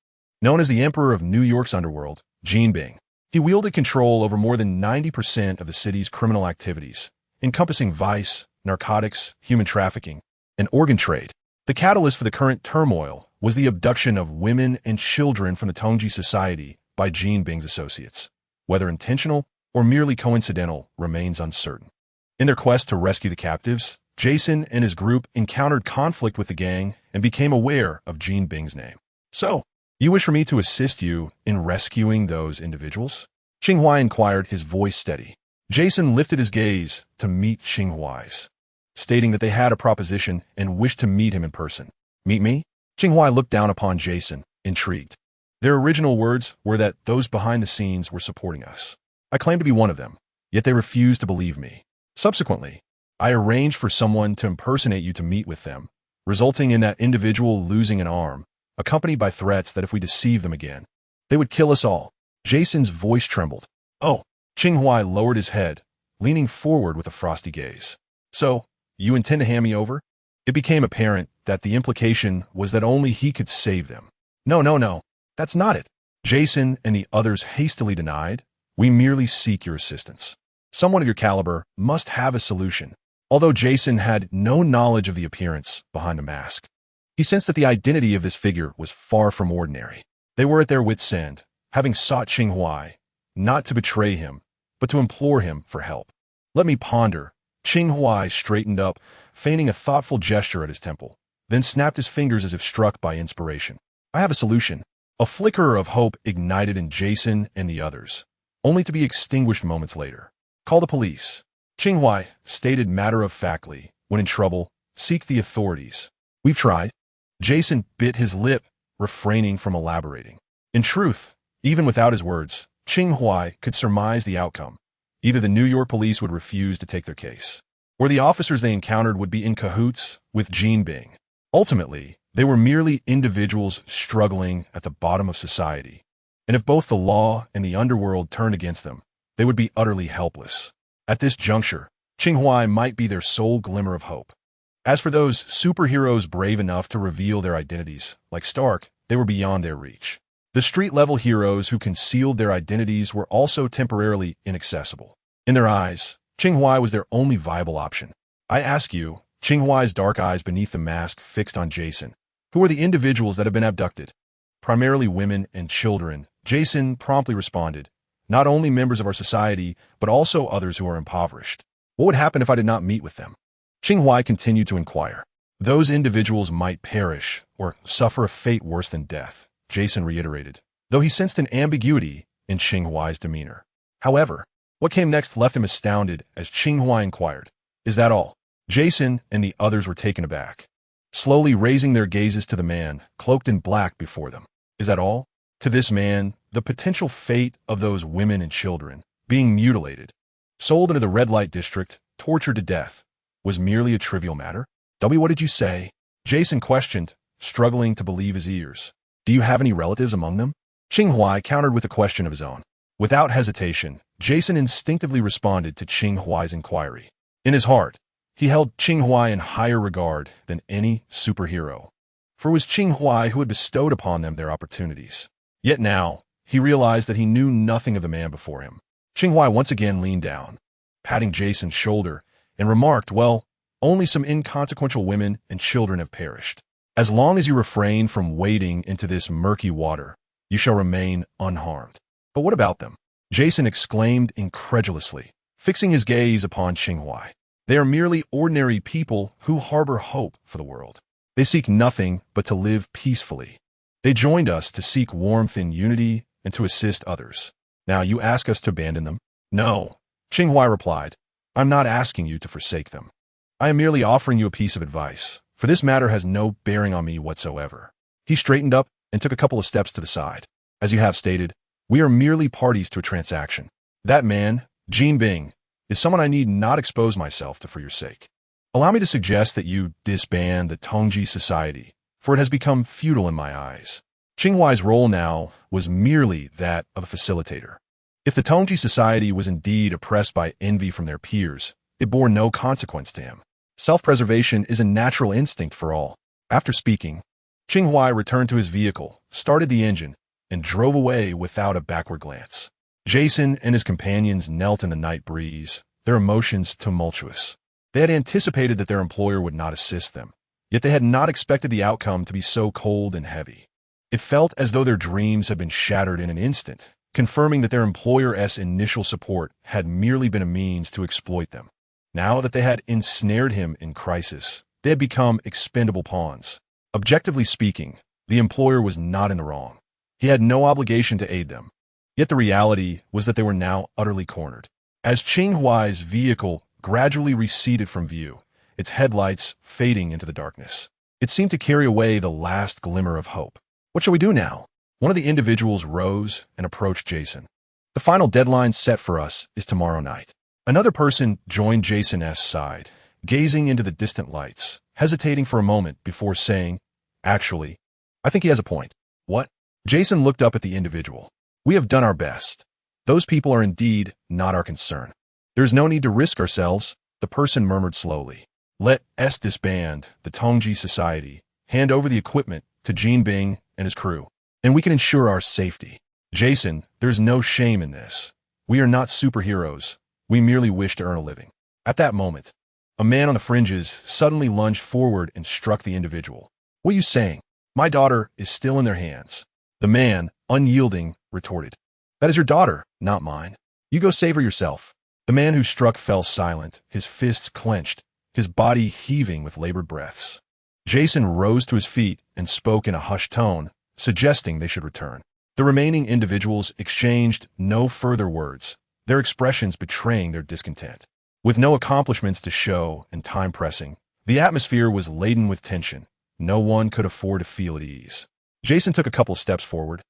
A: known as the Emperor of New York's underworld, Jin Bing. He wielded control over more than 90% of the city's criminal activities, encompassing vice, narcotics, human trafficking, and organ trade. The catalyst for the current turmoil was the abduction of women and children from the Tongji Society by Jin Bing's associates. Whether intentional or merely coincidental remains uncertain. In their quest to rescue the captives, Jason and his group encountered conflict with the gang and became aware of Jin Bing's name. "So, you wish for me to assist you in rescuing those individuals?" Qing Huai inquired, his voice steady. Jason lifted his gaze to meet Qing Huai's, stating that they had a proposition and wished to meet him in person. "Meet me?" Qing Huai looked down upon Jason, intrigued. Their original words were that those behind the scenes were supporting us. I claimed to be one of them, yet they refused to believe me. Subsequently, I arranged for someone to impersonate you to meet with them, resulting in that individual losing an arm, accompanied by threats that if we deceived them again, they would kill us all. Jason's voice trembled. "Oh," Qing Huai lowered his head, leaning forward with a frosty gaze. "So, you intend to hand me over?" It became apparent that the implication was that only he could save them. No, that's not it," Jason and the others hastily denied. "We merely seek your assistance. Someone of your caliber must have a solution." Although Jason had no knowledge of the appearance behind the mask, he sensed that the identity of this figure was far from ordinary. They were at their wits' end, having sought Qing Huai, not to betray him, but to implore him for help. "Let me ponder." Qing Huai straightened up, feigning a thoughtful gesture at his temple, then snapped his fingers as if struck by inspiration. "I have a solution." A flicker of hope ignited in Jason and the others, only to be extinguished moments later. "Call the police." Qing Huai stated matter-of-factly, "When in trouble, seek the authorities." "We've tried." Jason bit his lip, refraining from elaborating. In truth, even without his words, Qing Huai could surmise the outcome. Either the New York police would refuse to take their case, or the officers they encountered would be in cahoots with Jin Bing. Ultimately, they were merely individuals struggling at the bottom of society, and if both the law and the underworld turned against them, they would be utterly helpless. At this juncture, Qing Huai might be their sole glimmer of hope. As for those superheroes brave enough to reveal their identities, like Stark, they were beyond their reach. The street-level heroes who concealed their identities were also temporarily inaccessible. In their eyes, Qing Huai was their only viable option. "I ask you," Qing Huai's dark eyes beneath the mask fixed on Jason, "who are the individuals that have been abducted?" "Primarily women and children," Jason promptly responded, "Not only members of our society, but also others who are impoverished. What would happen if I did not meet with them?" Qing Huai continued to inquire. "Those individuals might perish or suffer a fate worse than death," Jason reiterated, though he sensed an ambiguity in Qing Huai's demeanor. However, what came next left him astounded as Qing Huai inquired, "Is that all?" Jason and the others were taken aback, slowly raising their gazes to the man cloaked in black before them. "Is that all?" To this man, the potential fate of those women and children, being mutilated, sold into the red light district, tortured to death, was merely a trivial matter. What did you say?" Jason questioned, struggling to believe his ears. "Do you have any relatives among them?" Qing Huai countered with a question of his own. Without hesitation, Jason instinctively responded to Qing Huai's inquiry. In his heart, he held Qing Huai in higher regard than any superhero, for it was Qing Huai who had bestowed upon them their opportunities. Yet now, he realized that he knew nothing of the man before him. Qing Huai once again leaned down, patting Jason's shoulder, and remarked, "Well, only some inconsequential women and children have perished. As long as you refrain from wading into this murky water, you shall remain unharmed." "But what about them?" Jason exclaimed incredulously, fixing his gaze upon Qing Huai. "They are merely ordinary people who harbor hope for the world. They seek nothing but to live peacefully. They joined us to seek warmth in unity and to assist others. Now you ask us to abandon them?" "No," Qing Huai replied. "I'm not asking you to forsake them. I am merely offering you a piece of advice, for this matter has no bearing on me whatsoever." He straightened up and took a couple of steps to the side. "As you have stated, we are merely parties to a transaction. That man, Jin Bing, is someone I need not expose myself to for your sake. Allow me to suggest that you disband the Tongji Society, for it has become futile in my eyes." Qing Huai's role now was merely that of a facilitator. If the Tongji Society was indeed oppressed by envy from their peers, it bore no consequence to him. Self-preservation is a natural instinct for all. After speaking, Qing Huai returned to his vehicle, started the engine, and drove away without a backward glance. Jason and his companions knelt in the night breeze, their emotions tumultuous. They had anticipated that their employer would not assist them, yet they had not expected the outcome to be so cold and heavy. It felt as though their dreams had been shattered in an instant, confirming that their employer's initial support had merely been a means to exploit them. Now that they had ensnared him in crisis, they had become expendable pawns. Objectively speaking, the employer was not in the wrong. He had no obligation to aid them. Yet the reality was that they were now utterly cornered. As Qing Huai's vehicle gradually receded from view, its headlights fading into the darkness, it seemed to carry away the last glimmer of hope. "What shall we do now?" One of the individuals rose and approached Jason. "The final deadline set for us is tomorrow night." Another person joined Jason's side, gazing into the distant lights, hesitating for a moment before saying, "Actually, I think he has a point." "What?" Jason looked up at the individual. "We have done our best. Those people are indeed not our concern. There is no need to risk ourselves," the person murmured slowly. "Let us disband the Tongji Society, hand over the equipment to Jin Bing and his crew, and we can ensure our safety." "Jason, there's no shame in this. We are not superheroes. We merely wish to earn a living." At that moment, a man on the fringes suddenly lunged forward and struck the individual. "What are you saying?" "My daughter is still in their hands." The man, unyielding, retorted. "That is your daughter, not mine. You go save her yourself." The man who struck fell silent, his fists clenched, his body heaving with labored breaths. Jason rose to his feet and spoke in a hushed tone, suggesting they should return. The remaining individuals exchanged no further words, their expressions betraying their discontent. With no accomplishments to show and time pressing, the atmosphere was laden with tension. No one could afford to feel at ease. Jason took a couple steps forward.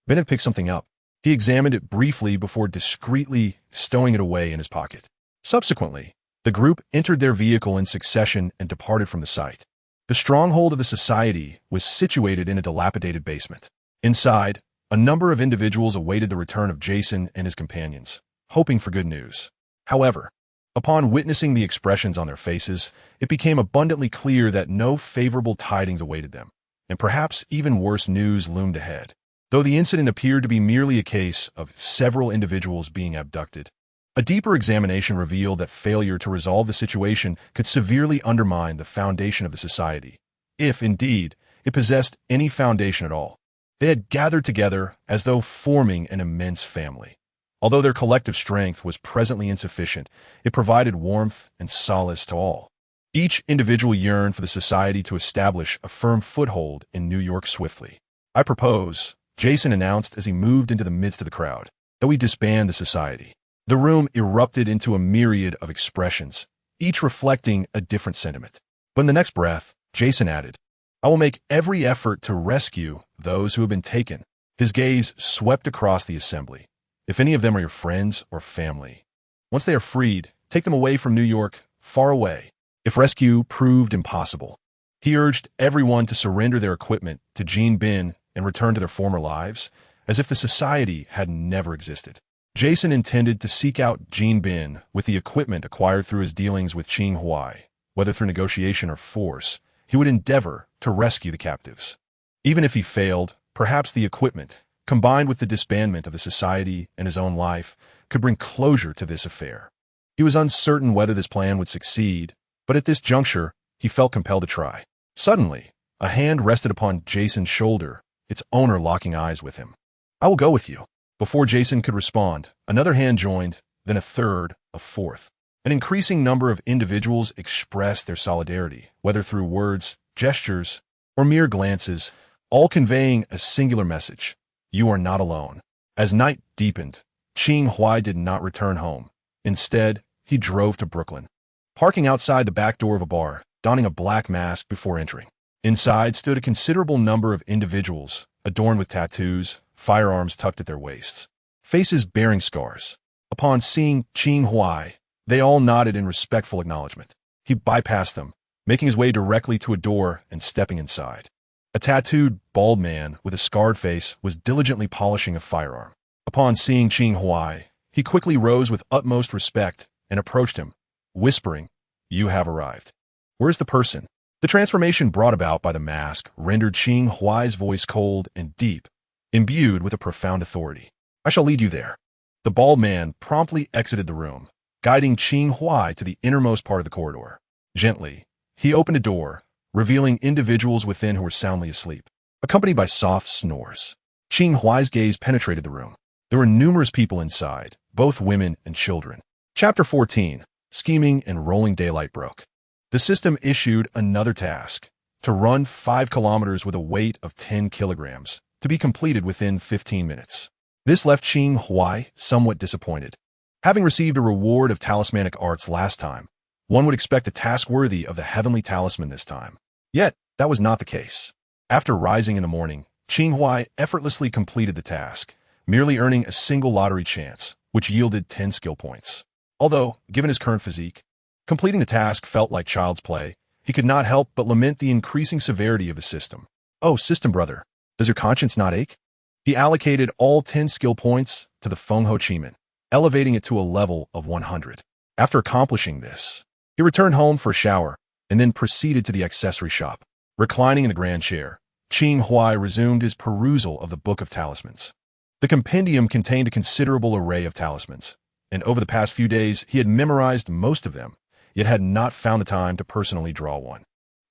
A: Bennett picked something up. He examined it briefly before discreetly stowing it away in his pocket. Subsequently, the group entered their vehicle in succession and departed from the site. The stronghold of the society was situated in a dilapidated basement. Inside, a number of individuals awaited the return of Jason and his companions, hoping for good news. However, upon witnessing the expressions on their faces, it became abundantly clear that no favorable tidings awaited them, and perhaps even worse news loomed ahead. Though the incident appeared to be merely a case of several individuals being abducted, a deeper examination revealed that failure to resolve the situation could severely undermine the foundation of the society, if, indeed, it possessed any foundation at all. They had gathered together as though forming an immense family. Although their collective strength was presently insufficient, it provided warmth and solace to all. Each individual yearned for the society to establish a firm foothold in New York swiftly. "I propose," Jason announced as he moved into the midst of the crowd, "that we disband the society." The room erupted into a myriad of expressions, each reflecting a different sentiment. But in the next breath, Jason added, "I will make every effort to rescue those who have been taken." His gaze swept across the assembly. "If any of them are your friends or family, once they are freed, take them away from New York, far away." If rescue proved impossible, he urged everyone to surrender their equipment to Jean Bin and return to their former lives, as if the society had never existed. Jason intended to seek out Jean Bin with the equipment acquired through his dealings with Qing Huai. Whether through negotiation or force, he would endeavor to rescue the captives. Even if he failed, perhaps the equipment, combined with the disbandment of the society and his own life, could bring closure to this affair. He was uncertain whether this plan would succeed, but at this juncture, he felt compelled to try. Suddenly, a hand rested upon Jason's shoulder, its owner locking eyes with him. "I will go with you." Before Jason could respond, another hand joined, then a third, a fourth. An increasing number of individuals expressed their solidarity, whether through words, gestures, or mere glances, all conveying a singular message: "You are not alone." As night deepened, Qing Huai did not return home. Instead, he drove to Brooklyn, parking outside the back door of a bar, donning a black mask before entering. Inside stood a considerable number of individuals, adorned with tattoos, firearms tucked at their waists, faces bearing scars. Upon seeing Qing Huai, they all nodded in respectful acknowledgement. He bypassed them, making his way directly to a door and stepping inside. A tattooed, bald man with a scarred face was diligently polishing a firearm. Upon seeing Qing Huai, he quickly rose with utmost respect and approached him, whispering, "You have arrived. Where's the person?" The transformation brought about by the mask rendered Qing Huai's voice cold and deep, imbued with a profound authority. "I shall lead you there." The bald man promptly exited the room, guiding Qing Huai to the innermost part of the corridor. Gently, he opened a door, revealing individuals within who were soundly asleep, accompanied by soft snores. Qing Huai's gaze penetrated the room. There were numerous people inside, both women and children. Chapter 14. Scheming and rolling daylight broke. The system issued another task: to run 5 kilometers with a weight of 10 kilograms, to be completed within 15 minutes. This left Qing Huai somewhat disappointed. Having received a reward of talismanic arts last time, one would expect a task worthy of the heavenly talisman this time. Yet, that was not the case. After rising in the morning, Qing Huai effortlessly completed the task, merely earning a single lottery chance, which yielded 10 skill points. Although, given his current physique, completing the task felt like child's play, he could not help but lament the increasing severity of the system. "Oh, system brother, does your conscience not ache?" He allocated all 10 skill points to the Feng Ho Chiman, elevating it to a level of 100. After accomplishing this, he returned home for a shower and then proceeded to the accessory shop. Reclining in the grand chair, Qing Huai resumed his perusal of the Book of Talismans. The compendium contained a considerable array of talismans, and over the past few days he had memorized most of them, yet had not found the time to personally draw one.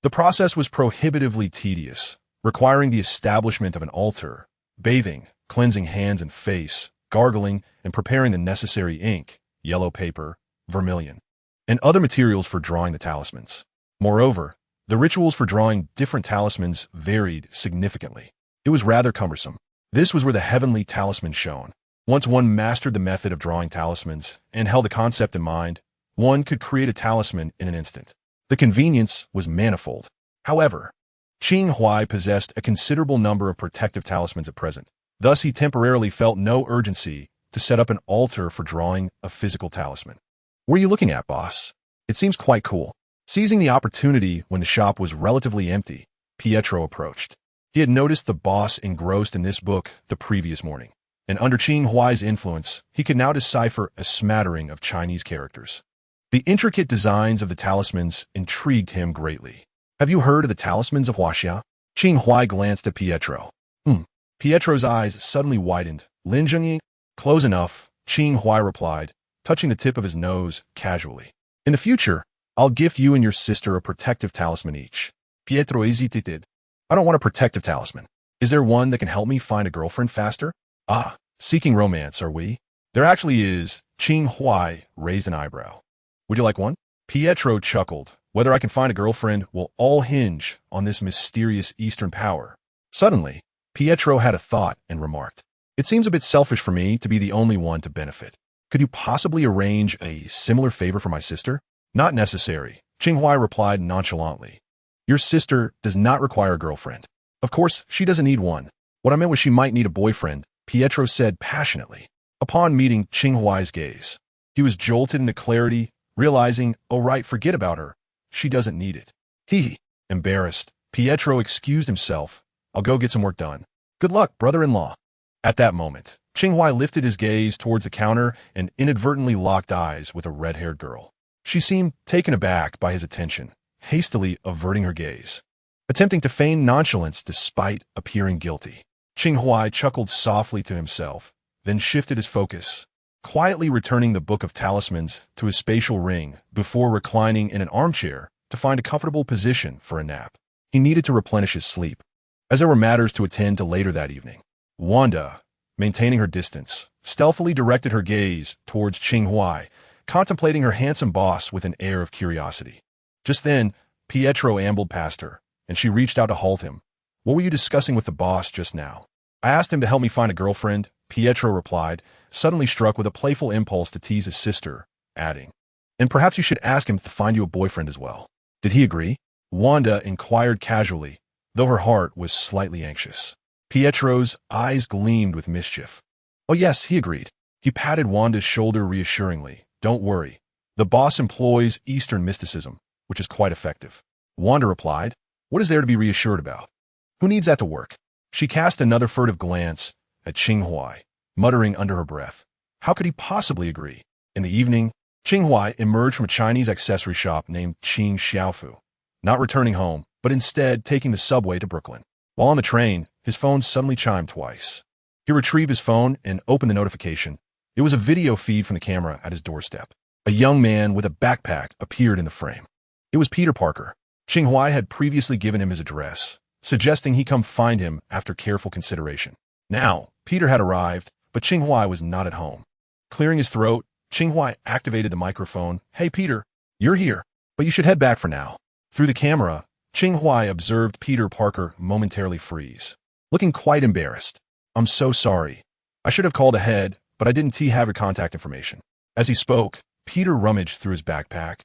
A: The process was prohibitively tedious, requiring the establishment of an altar, bathing, cleansing hands and face, gargling, and preparing the necessary ink, yellow paper, vermilion, and other materials for drawing the talismans. Moreover, the rituals for drawing different talismans varied significantly. It was rather cumbersome. This was where the heavenly talisman shone. Once one mastered the method of drawing talismans and held the concept in mind, one could create a talisman in an instant. The convenience was manifold. However, Qing Huai possessed a considerable number of protective talismans at present. Thus, he temporarily felt no urgency to set up an altar for drawing a physical talisman. "What are you looking at, boss? It seems quite cool." Seizing the opportunity when the shop was relatively empty, Pietro approached. He had noticed the boss engrossed in this book the previous morning, and under Qing Huai's influence, he could now decipher a smattering of Chinese characters. The intricate designs of the talismans intrigued him greatly. "Have you heard of the talismans of Huaxia?" Qing Huai glanced at Pietro. Pietro's eyes suddenly widened. "Lin Zhengyi?" "Close enough," Qing Huai replied, touching the tip of his nose casually. "In the future, I'll gift you and your sister a protective talisman each." Pietro hesitated. "I don't want a protective talisman. Is there one that can help me find a girlfriend faster? Ah, seeking romance, are we? There actually is. Qing Huai raised an eyebrow. Would you like one? Pietro chuckled. Whether I can find a girlfriend will all hinge on this mysterious Eastern power. Suddenly, Pietro had a thought and remarked, "It seems a bit selfish for me to be the only one to benefit. Could you possibly arrange a similar favor for my sister?" "Not necessary," Qing Huai replied nonchalantly. "Your sister does not require a girlfriend. Of course, she doesn't need one. What I meant was she might need a boyfriend," Pietro said passionately. Upon meeting Qing Huai's gaze, he was jolted into clarity, realizing, oh right, forget about her. She doesn't need it. Embarrassed, Pietro excused himself. "I'll go get some work done. Good luck, brother-in-law." At that moment, Qing Huai lifted his gaze towards the counter and inadvertently locked eyes with a red-haired girl. She seemed taken aback by his attention, hastily averting her gaze, attempting to feign nonchalance despite appearing guilty. Qing Huai chuckled softly to himself, then shifted his focus, quietly returning the Book of Talismans to his spatial ring before reclining in an armchair to find a comfortable position for a nap. He needed to replenish his sleep, as there were matters to attend to later that evening. Wanda, maintaining her distance, stealthily directed her gaze towards Qing Huai, contemplating her handsome boss with an air of curiosity. Just then, Pietro ambled past her, and she reached out to halt him. "What were you discussing with the boss just now?" "I asked him to help me find a girlfriend," Pietro replied, suddenly struck with a playful impulse to tease his sister, adding, "And perhaps you should ask him to find you a boyfriend as well." "Did he agree?" Wanda inquired casually, though her heart was slightly anxious. Pietro's eyes gleamed with mischief. "Oh yes, he agreed." He patted Wanda's shoulder reassuringly. "Don't worry. The boss employs Eastern mysticism, which is quite effective." Wanda replied, "What is there to be reassured about? Who needs that to work?" She cast another furtive glance at Qing Huai, muttering under her breath, "How could he possibly agree?" In the evening, Qing Huai emerged from a Chinese accessory shop named Qing Xiaofu, not returning home, but instead taking the subway to Brooklyn. While on the train, his phone suddenly chimed twice. He retrieved his phone and opened the notification. It was a video feed from the camera at his doorstep. A young man with a backpack appeared in the frame. It was Peter Parker. Qing Huai had previously given him his address, suggesting he come find him after careful consideration. Now, Peter had arrived, but Qing Huai was not at home. Clearing his throat, Qing Huai activated the microphone. "Hey, Peter, you're here, but you should head back for now." Through the camera, Qing Huai observed Peter Parker momentarily freeze, looking quite embarrassed. "I'm so sorry. I should have called ahead, but I didn't have your contact information." As he spoke, Peter rummaged through his backpack,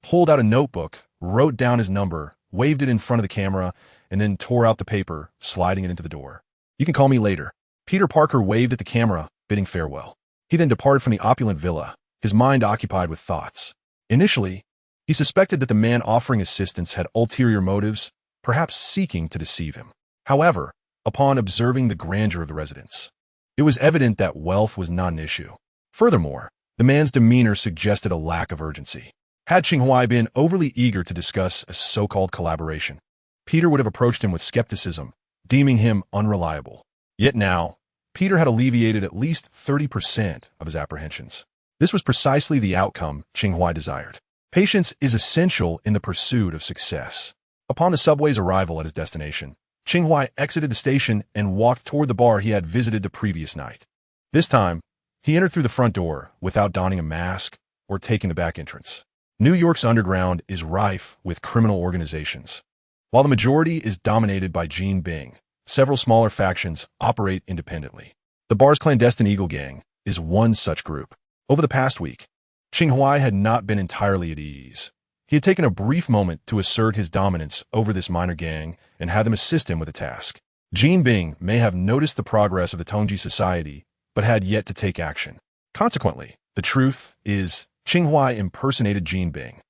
A: pulled out a notebook, wrote down his number, waved it in front of the camera, and then tore out the paper, sliding it into the door. "You can call me later." Peter Parker waved at the camera, bidding farewell. He then departed from the opulent villa, his mind occupied with thoughts. Initially, he suspected that the man offering assistance had ulterior motives, perhaps seeking to deceive him. However, upon observing the grandeur of the residence, it was evident that wealth was not an issue. Furthermore, the man's demeanor suggested a lack of urgency. Had Qing Huai been overly eager to discuss a so-called collaboration, Peter would have approached him with skepticism, deeming him unreliable. Yet now, Peter had alleviated at least 30% of his apprehensions. This was precisely the outcome Qing Huai desired. Patience is essential in the pursuit of success. Upon the subway's arrival at his destination, Qing Huai exited the station and walked toward the bar he had visited the previous night. This time, he entered through the front door without donning a mask or taking the back entrance. New York's underground is rife with criminal organizations. While the majority is dominated by Gene Bing, several smaller factions operate independently. The bar's clandestine Eagle Gang is one such group. Over the past week, Qing Huai had not been entirely at ease. He had taken a brief moment to assert his dominance over this minor gang and had them assist him with a task. Gene Bing may have noticed the progress of the Tongji Society, but had yet to take action. Consequently, the truth is, Qing Huai impersonated Gene Bing,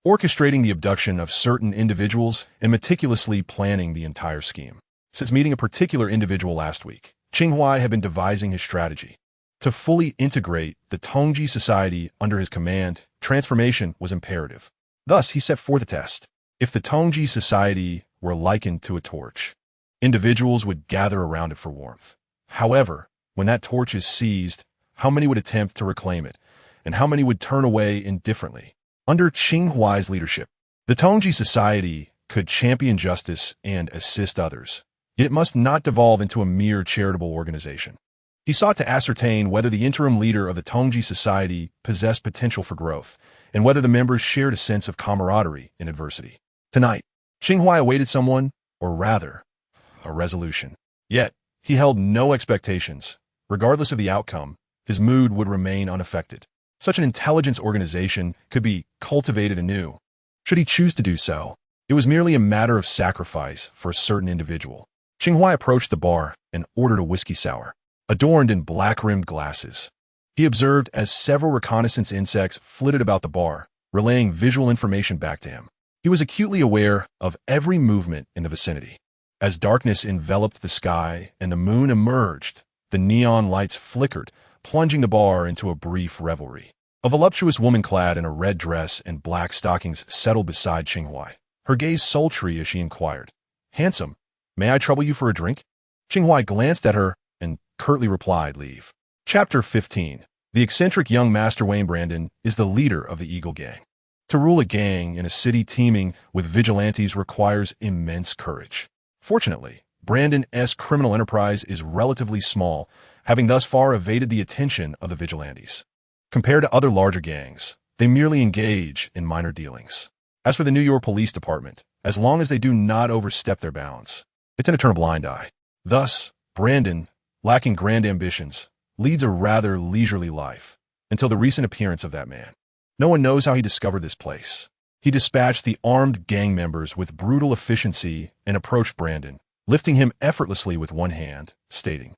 A: orchestrating the abduction of certain individuals and meticulously planning the entire scheme. Since meeting a particular individual last week, Qing Huai had been devising his strategy. To fully integrate the Tongji Society under his command, transformation was imperative. Thus, he set forth a test. If the Tongji Society were likened to a torch, individuals would gather around it for warmth. However, when that torch is seized, how many would attempt to reclaim it, and how many would turn away indifferently? Under Qing Huai's leadership, the Tongji Society could champion justice and assist others, Yet it must not devolve into a mere charitable organization. He sought to ascertain whether the interim leader of the Tongji Society possessed potential for growth, and whether the members shared a sense of camaraderie in adversity. Tonight, Qing Huai awaited someone, or rather, a resolution. Yet, he held no expectations. Regardless of the outcome, his mood would remain unaffected. Such an intelligence organization could be cultivated anew. Should he choose to do so, it was merely a matter of sacrifice for a certain individual. Qing Huai approached the bar and ordered a whiskey sour, adorned in black-rimmed glasses. He observed as several reconnaissance insects flitted about the bar, relaying visual information back to him. He was acutely aware of every movement in the vicinity. As darkness enveloped the sky and the moon emerged, the neon lights flickered, plunging the bar into a brief revelry. A voluptuous woman clad in a red dress and black stockings settled beside Qing Huai, her gaze sultry as she inquired, "Handsome, may I trouble you for a drink?" Qing Huai glanced at her and curtly replied, "Leave." Chapter 15. The eccentric young Master Wayne Brandon is the leader of the Eagle Gang. To rule a gang in a city teeming with vigilantes requires immense courage. Fortunately, Brandon's criminal enterprise is relatively small, having thus far evaded the attention of the vigilantes. Compared to other larger gangs, they merely engage in minor dealings. As for the New York Police Department, as long as they do not overstep their bounds, they tend to turn a blind eye. Thus, Brandon, lacking grand ambitions, leads a rather leisurely life, until the recent appearance of that man. No one knows how he discovered this place. He dispatched the armed gang members with brutal efficiency and approached Brandon, lifting him effortlessly with one hand, stating,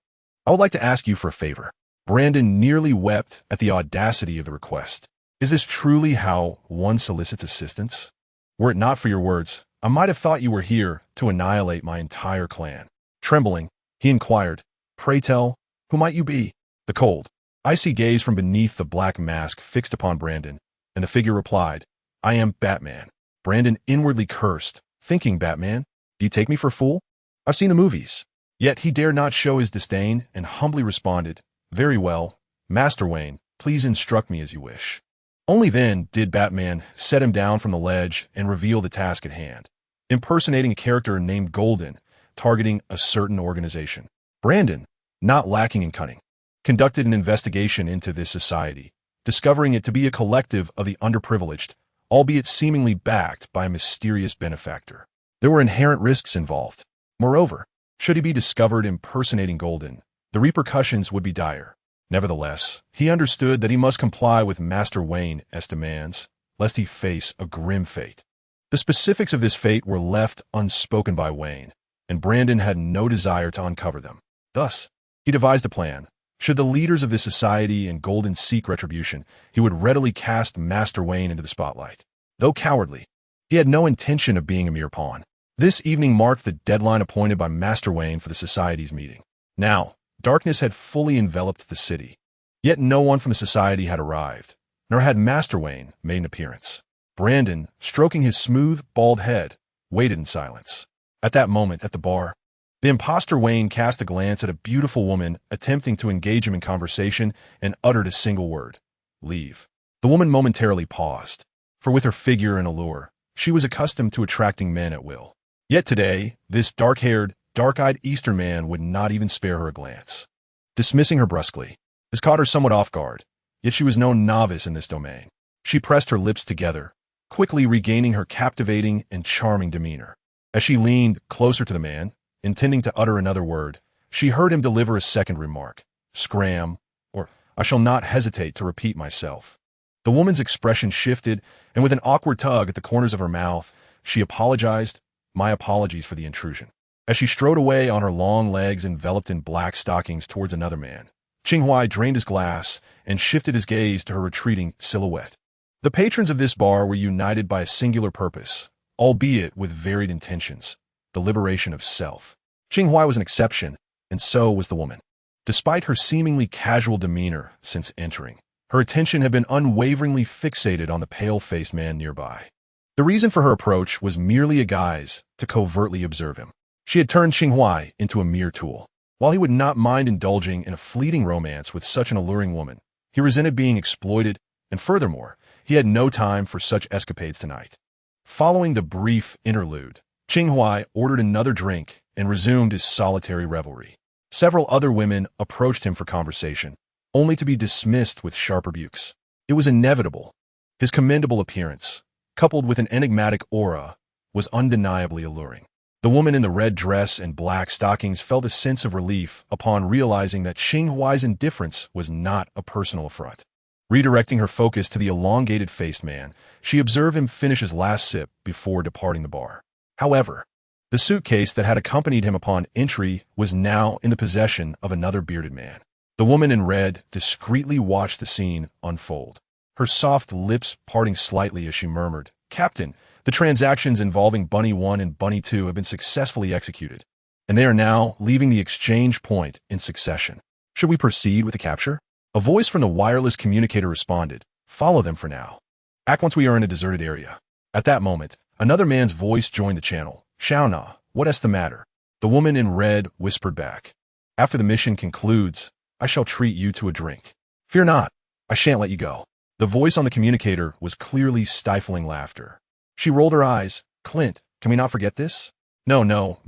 A: "I would like to ask you for a favor." Brandon nearly wept at the audacity of the request. Is this truly how one solicits assistance? Were it not for your words, I might have thought you were here to annihilate my entire clan. Trembling, he inquired, "Pray tell, who might you be?" The cold, icy gaze from beneath the black mask fixed upon Brandon, and the figure replied, "I am Batman." Brandon inwardly cursed, thinking, "Batman? Do you take me for a fool? I've seen the movies." Yet he dared not show his disdain and humbly responded, "Very well, Master Wayne, please instruct me as you wish." Only then did Batman set him down from the ledge and reveal the task at hand, impersonating a character named Golden, targeting a certain organization. Brandon, not lacking in cunning, conducted an investigation into this society, discovering it to be a collective of the underprivileged, albeit seemingly backed by a mysterious benefactor. There were inherent risks involved. Moreover, should he be discovered impersonating Golden, the repercussions would be dire. Nevertheless, he understood that he must comply with Master Wayne's demands, lest he face a grim fate. The specifics of this fate were left unspoken by Wayne, and Brandon had no desire to uncover them. Thus, he devised a plan. Should the leaders of this society and Golden seek retribution, he would readily cast Master Wayne into the spotlight. Though cowardly, he had no intention of being a mere pawn. This evening marked the deadline appointed by Master Wayne for the society's meeting. Now, darkness had fully enveloped the city. Yet no one from the society had arrived, nor had Master Wayne made an appearance. Brandon, stroking his smooth, bald head, waited in silence. At that moment, at the bar, the imposter Wayne cast a glance at a beautiful woman attempting to engage him in conversation and uttered a single word, "Leave." The woman momentarily paused, for with her figure and allure, she was accustomed to attracting men at will. Yet today, this dark-haired, dark-eyed Eastern man would not even spare her a glance. Dismissing her brusquely, this caught her somewhat off guard, yet she was no novice in this domain. She pressed her lips together, quickly regaining her captivating and charming demeanor. As she leaned closer to the man, intending to utter another word, she heard him deliver a second remark, "Scram," or "I shall not hesitate to repeat myself." The woman's expression shifted, and with an awkward tug at the corners of her mouth, she apologized, "My apologies for the intrusion." As she strode away on her long legs enveloped in black stockings towards another man, Qing Huai drained his glass and shifted his gaze to her retreating silhouette. The patrons of this bar were united by a singular purpose, albeit with varied intentions: the liberation of self. Qing Huai was an exception, and so was the woman. Despite her seemingly casual demeanor since entering, her attention had been unwaveringly fixated on the pale-faced man nearby. The reason for her approach was merely a guise to covertly observe him. She had turned Qing Huai into a mere tool. While he would not mind indulging in a fleeting romance with such an alluring woman, he resented being exploited, and furthermore, he had no time for such escapades tonight. Following the brief interlude, Qing Huai ordered another drink and resumed his solitary revelry. Several other women approached him for conversation, only to be dismissed with sharp rebukes. It was inevitable. His commendable appearance, coupled with an enigmatic aura, was undeniably alluring. The woman in the red dress and black stockings felt a sense of relief upon realizing that Qing Huai's indifference was not a personal affront. Redirecting her focus to the elongated-faced man, she observed him finish his last sip before departing the bar. However, the suitcase that had accompanied him upon entry was now in the possession of another bearded man. The woman in red discreetly watched the scene unfold, her soft lips parting slightly as she murmured, "Captain, the transactions involving Bunny 1 and Bunny 2 have been successfully executed, and they are now leaving the exchange point in succession. Should we proceed with the capture?" A voice from the wireless communicator responded, "Follow them for now. Act once we are in a deserted area." At that moment, another man's voice joined the channel. "Shauna, what is the matter?" The woman in red whispered back, "After the mission concludes, I shall treat you to a drink. Fear not, I shan't let you go." The voice on the communicator was clearly stifling laughter. She rolled her eyes. "Clint, can we not forget this?" No,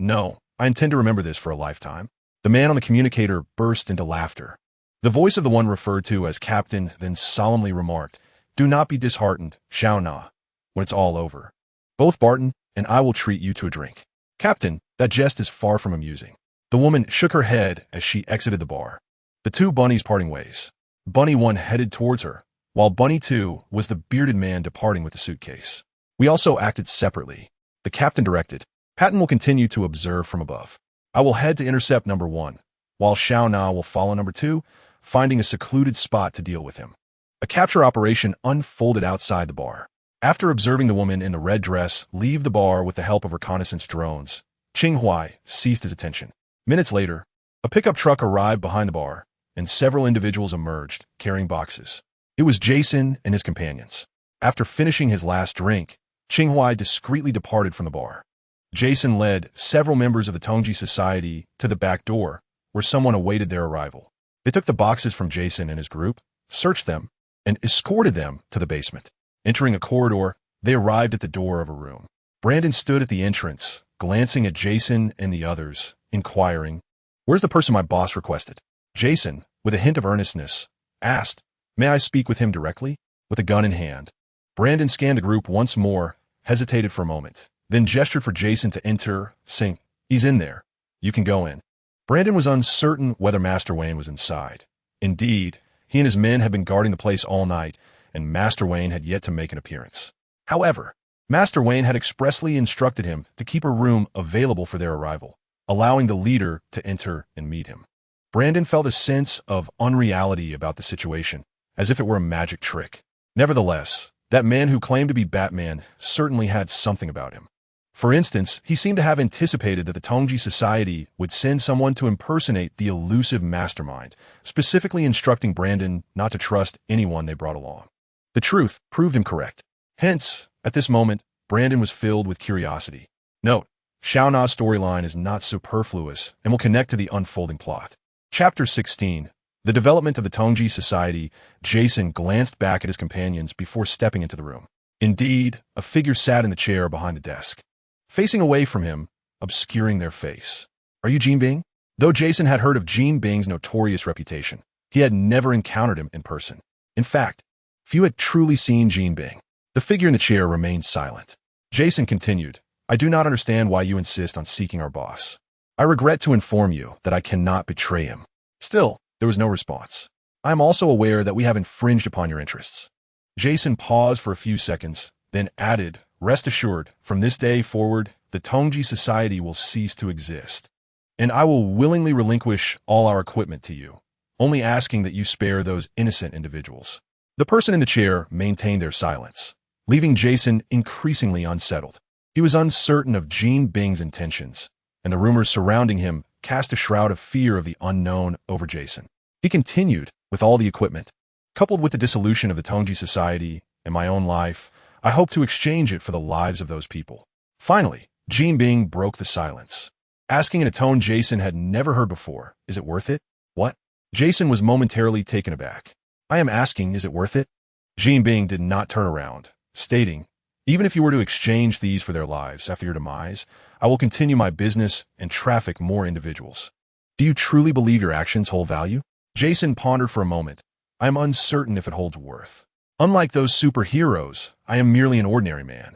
A: I intend to remember this for a lifetime." The man on the communicator burst into laughter. The voice of the one referred to as Captain then solemnly remarked, "Do not be disheartened, Shauna, when it's all over. Both Barton and I will treat you to a drink." "Captain, that jest is far from amusing." The woman shook her head as she exited the bar. The two bunnies parting ways. Bunny 1 headed towards her, while Bunny 2 was the bearded man departing with the suitcase. "We also acted separately," the captain directed. "Patton will continue to observe from above. I will head to intercept number 1, while Xiao Na will follow number 2, finding a secluded spot to deal with him." A capture operation unfolded outside the bar. After observing the woman in the red dress leave the bar with the help of reconnaissance drones, Qing Huai ceased his attention. Minutes later, a pickup truck arrived behind the bar, and several individuals emerged, carrying boxes. It was Jason and his companions. After finishing his last drink, Qing Huai discreetly departed from the bar. Jason led several members of the Tongji Society to the back door, where someone awaited their arrival. They took the boxes from Jason and his group, searched them, and escorted them to the basement. Entering a corridor, they arrived at the door of a room. Brandon stood at the entrance, glancing at Jason and the others, inquiring, "Where's the person my boss requested?" Jason, with a hint of earnestness, asked, "May I speak with him directly?" With a gun in hand, Brandon scanned the group once more, hesitated for a moment, then gestured for Jason to enter, saying, "He's in there. You can go in." Brandon was uncertain whether Master Wayne was inside. Indeed, he and his men had been guarding the place all night, and Master Wayne had yet to make an appearance. However, Master Wayne had expressly instructed him to keep a room available for their arrival, allowing the leader to enter and meet him. Brandon felt a sense of unreality about the situation, as if it were a magic trick. Nevertheless, that man who claimed to be Batman certainly had something about him. For instance, he seemed to have anticipated that the Tongji Society would send someone to impersonate the elusive mastermind, specifically instructing Brandon not to trust anyone they brought along. The truth proved him correct. Hence, at this moment, Brandon was filled with curiosity. Note, Xiao Na's storyline is not superfluous and will connect to the unfolding plot. Chapter 16. The development of the Tongji Society. Jason glanced back at his companions before stepping into the room. Indeed, a figure sat in the chair behind the desk, facing away from him, obscuring their face. "Are you Jean Bing?" Though Jason had heard of Jean Bing's notorious reputation, he had never encountered him in person. In fact, few had truly seen Jean Bing. The figure in the chair remained silent. Jason continued, "I do not understand why you insist on seeking our boss. I regret to inform you that I cannot betray him." Still, there was no response. "I am also aware that we have infringed upon your interests." Jason paused for a few seconds, then added, "Rest assured, from this day forward, the Tongji Society will cease to exist, and I will willingly relinquish all our equipment to you, only asking that you spare those innocent individuals." The person in the chair maintained their silence, leaving Jason increasingly unsettled. He was uncertain of Jean Bing's intentions, and the rumors surrounding him cast a shroud of fear of the unknown over Jason. He continued, "With all the equipment, coupled with the dissolution of the Tongji Society and my own life, I hope to exchange it for the lives of those people." Finally, Jean Bing broke the silence, asking in a tone Jason had never heard before, "Is it worth it?" "What?" Jason was momentarily taken aback. "I am asking, is it worth it?" Jean Bing did not turn around, stating, Even if you were to exchange these for their lives after your demise, I will continue my business and traffic more individuals. Do you truly believe your actions hold value? Jason pondered for a moment. I am uncertain if it holds worth. Unlike those superheroes, I am merely an ordinary man,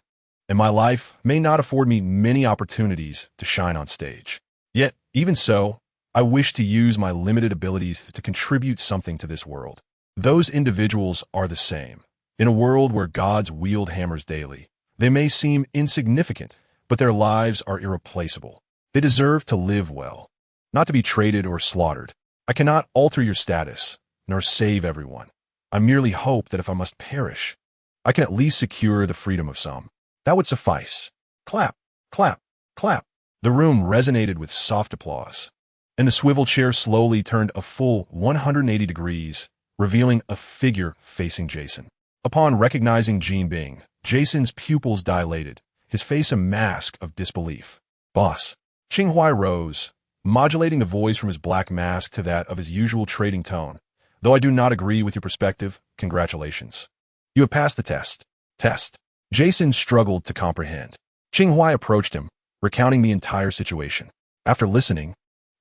A: and my life may not afford me many opportunities to shine on stage. Yet, even so, I wish to use my limited abilities to contribute something to this world. Those individuals are the same. In a world where gods wield hammers daily, they may seem insignificant, but their lives are irreplaceable. They deserve to live well, not to be traded or slaughtered. I cannot alter your status, nor save everyone. I merely hope that if I must perish, I can at least secure the freedom of some. That would suffice. Clap, clap, clap. The room resonated with soft applause, and the swivel chair slowly turned a full 180 degrees, revealing a figure facing Jason. Upon recognizing Jean Bing, Jason's pupils dilated, his face a mask of disbelief. Boss. Qing Huai rose, modulating the voice from his black mask to that of his usual trading tone. Though I do not agree with your perspective, congratulations. You have passed the test. Test. Jason struggled to comprehend. Qing Huai approached him, recounting the entire situation. After listening,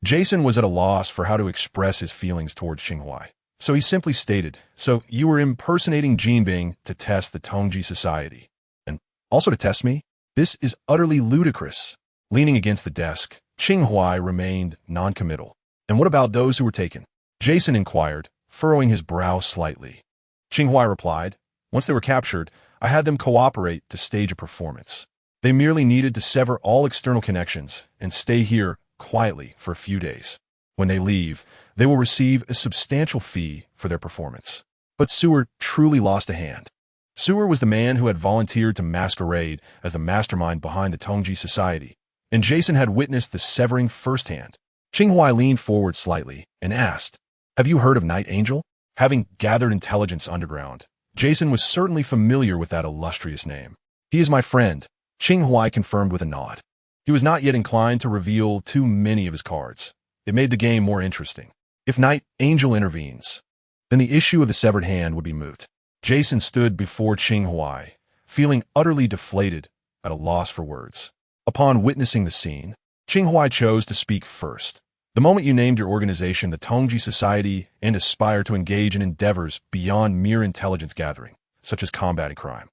A: Jason was at a loss for how to express his feelings towards Qing Huai. So he simply stated, so you were impersonating Jean Bing to test the Tongji Society, and also to test me? This is utterly ludicrous. Leaning against the desk, Qing Huai remained non-committal. And what about those who were taken? Jason inquired, furrowing his brow slightly. Qing Huai replied, once they were captured, I had them cooperate to stage a performance. They merely needed to sever all external connections and stay here quietly for a few days. When they leave, they will receive a substantial fee for their performance. But Seward truly lost a hand. Seward was the man who had volunteered to masquerade as the mastermind behind the Tongji Society, and Jason had witnessed the severing firsthand. Qing Huai leaned forward slightly and asked, have you heard of Night Angel? Having gathered intelligence underground, Jason was certainly familiar with that illustrious name. He is my friend, Qing Huai confirmed with a nod. He was not yet inclined to reveal too many of his cards. It made the game more interesting. If Night Angel intervenes, then the issue of the severed hand would be moot. Jason stood before Qing Huai, feeling utterly deflated, at a loss for words. Upon witnessing the scene, Qing Huai chose to speak first. The moment you named your organization the Tongji Society and aspire to engage in endeavors beyond mere intelligence gathering, such as combating crime,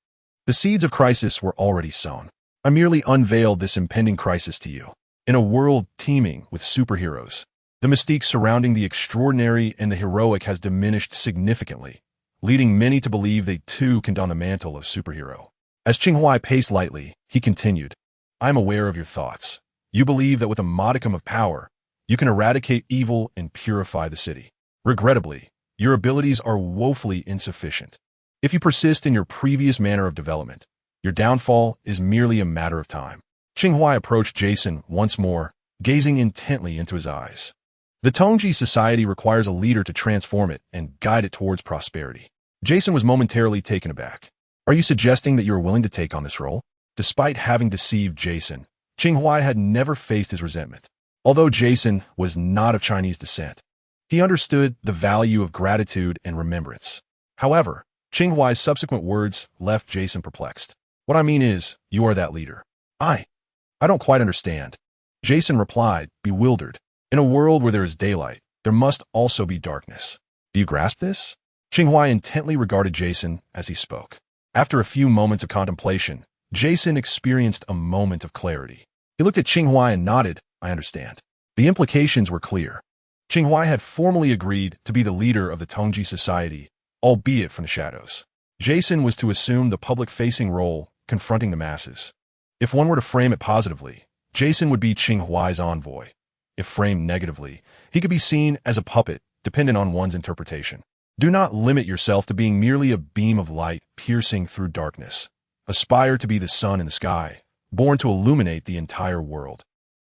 A: the seeds of crisis were already sown. I merely unveiled this impending crisis to you. In a world teeming with superheroes, the mystique surrounding the extraordinary and the heroic has diminished significantly, leading many to believe they too can don the mantle of superhero. As Qing Huai paced lightly, he continued, I am aware of your thoughts. You believe that with a modicum of power, you can eradicate evil and purify the city. Regrettably, your abilities are woefully insufficient. If you persist in your previous manner of development, your downfall is merely a matter of time. Qing Huai approached Jason once more, gazing intently into his eyes. The Tongji Society requires a leader to transform it and guide it towards prosperity. Jason was momentarily taken aback. Are you suggesting that you are willing to take on this role? Despite having deceived Jason, Qing Huai had never faced his resentment. Although Jason was not of Chinese descent, he understood the value of gratitude and remembrance. However, Qing Huai's subsequent words left Jason perplexed. What I mean is, you are that leader. I don't quite understand. Jason replied, bewildered. In a world where there is daylight, there must also be darkness. Do you grasp this? Qing Huai intently regarded Jason as he spoke. After a few moments of contemplation, Jason experienced a moment of clarity. He looked at Qing Huai and nodded, I understand. The implications were clear. Qing Huai had formally agreed to be the leader of the Tongji Society, albeit from the shadows. Jason was to assume the public-facing role, confronting the masses. If one were to frame it positively, Jason would be Qing Huai's envoy. If framed negatively, he could be seen as a puppet, dependent on one's interpretation. Do not limit yourself to being merely a beam of light piercing through darkness. Aspire to be the sun in the sky, born to illuminate the entire world.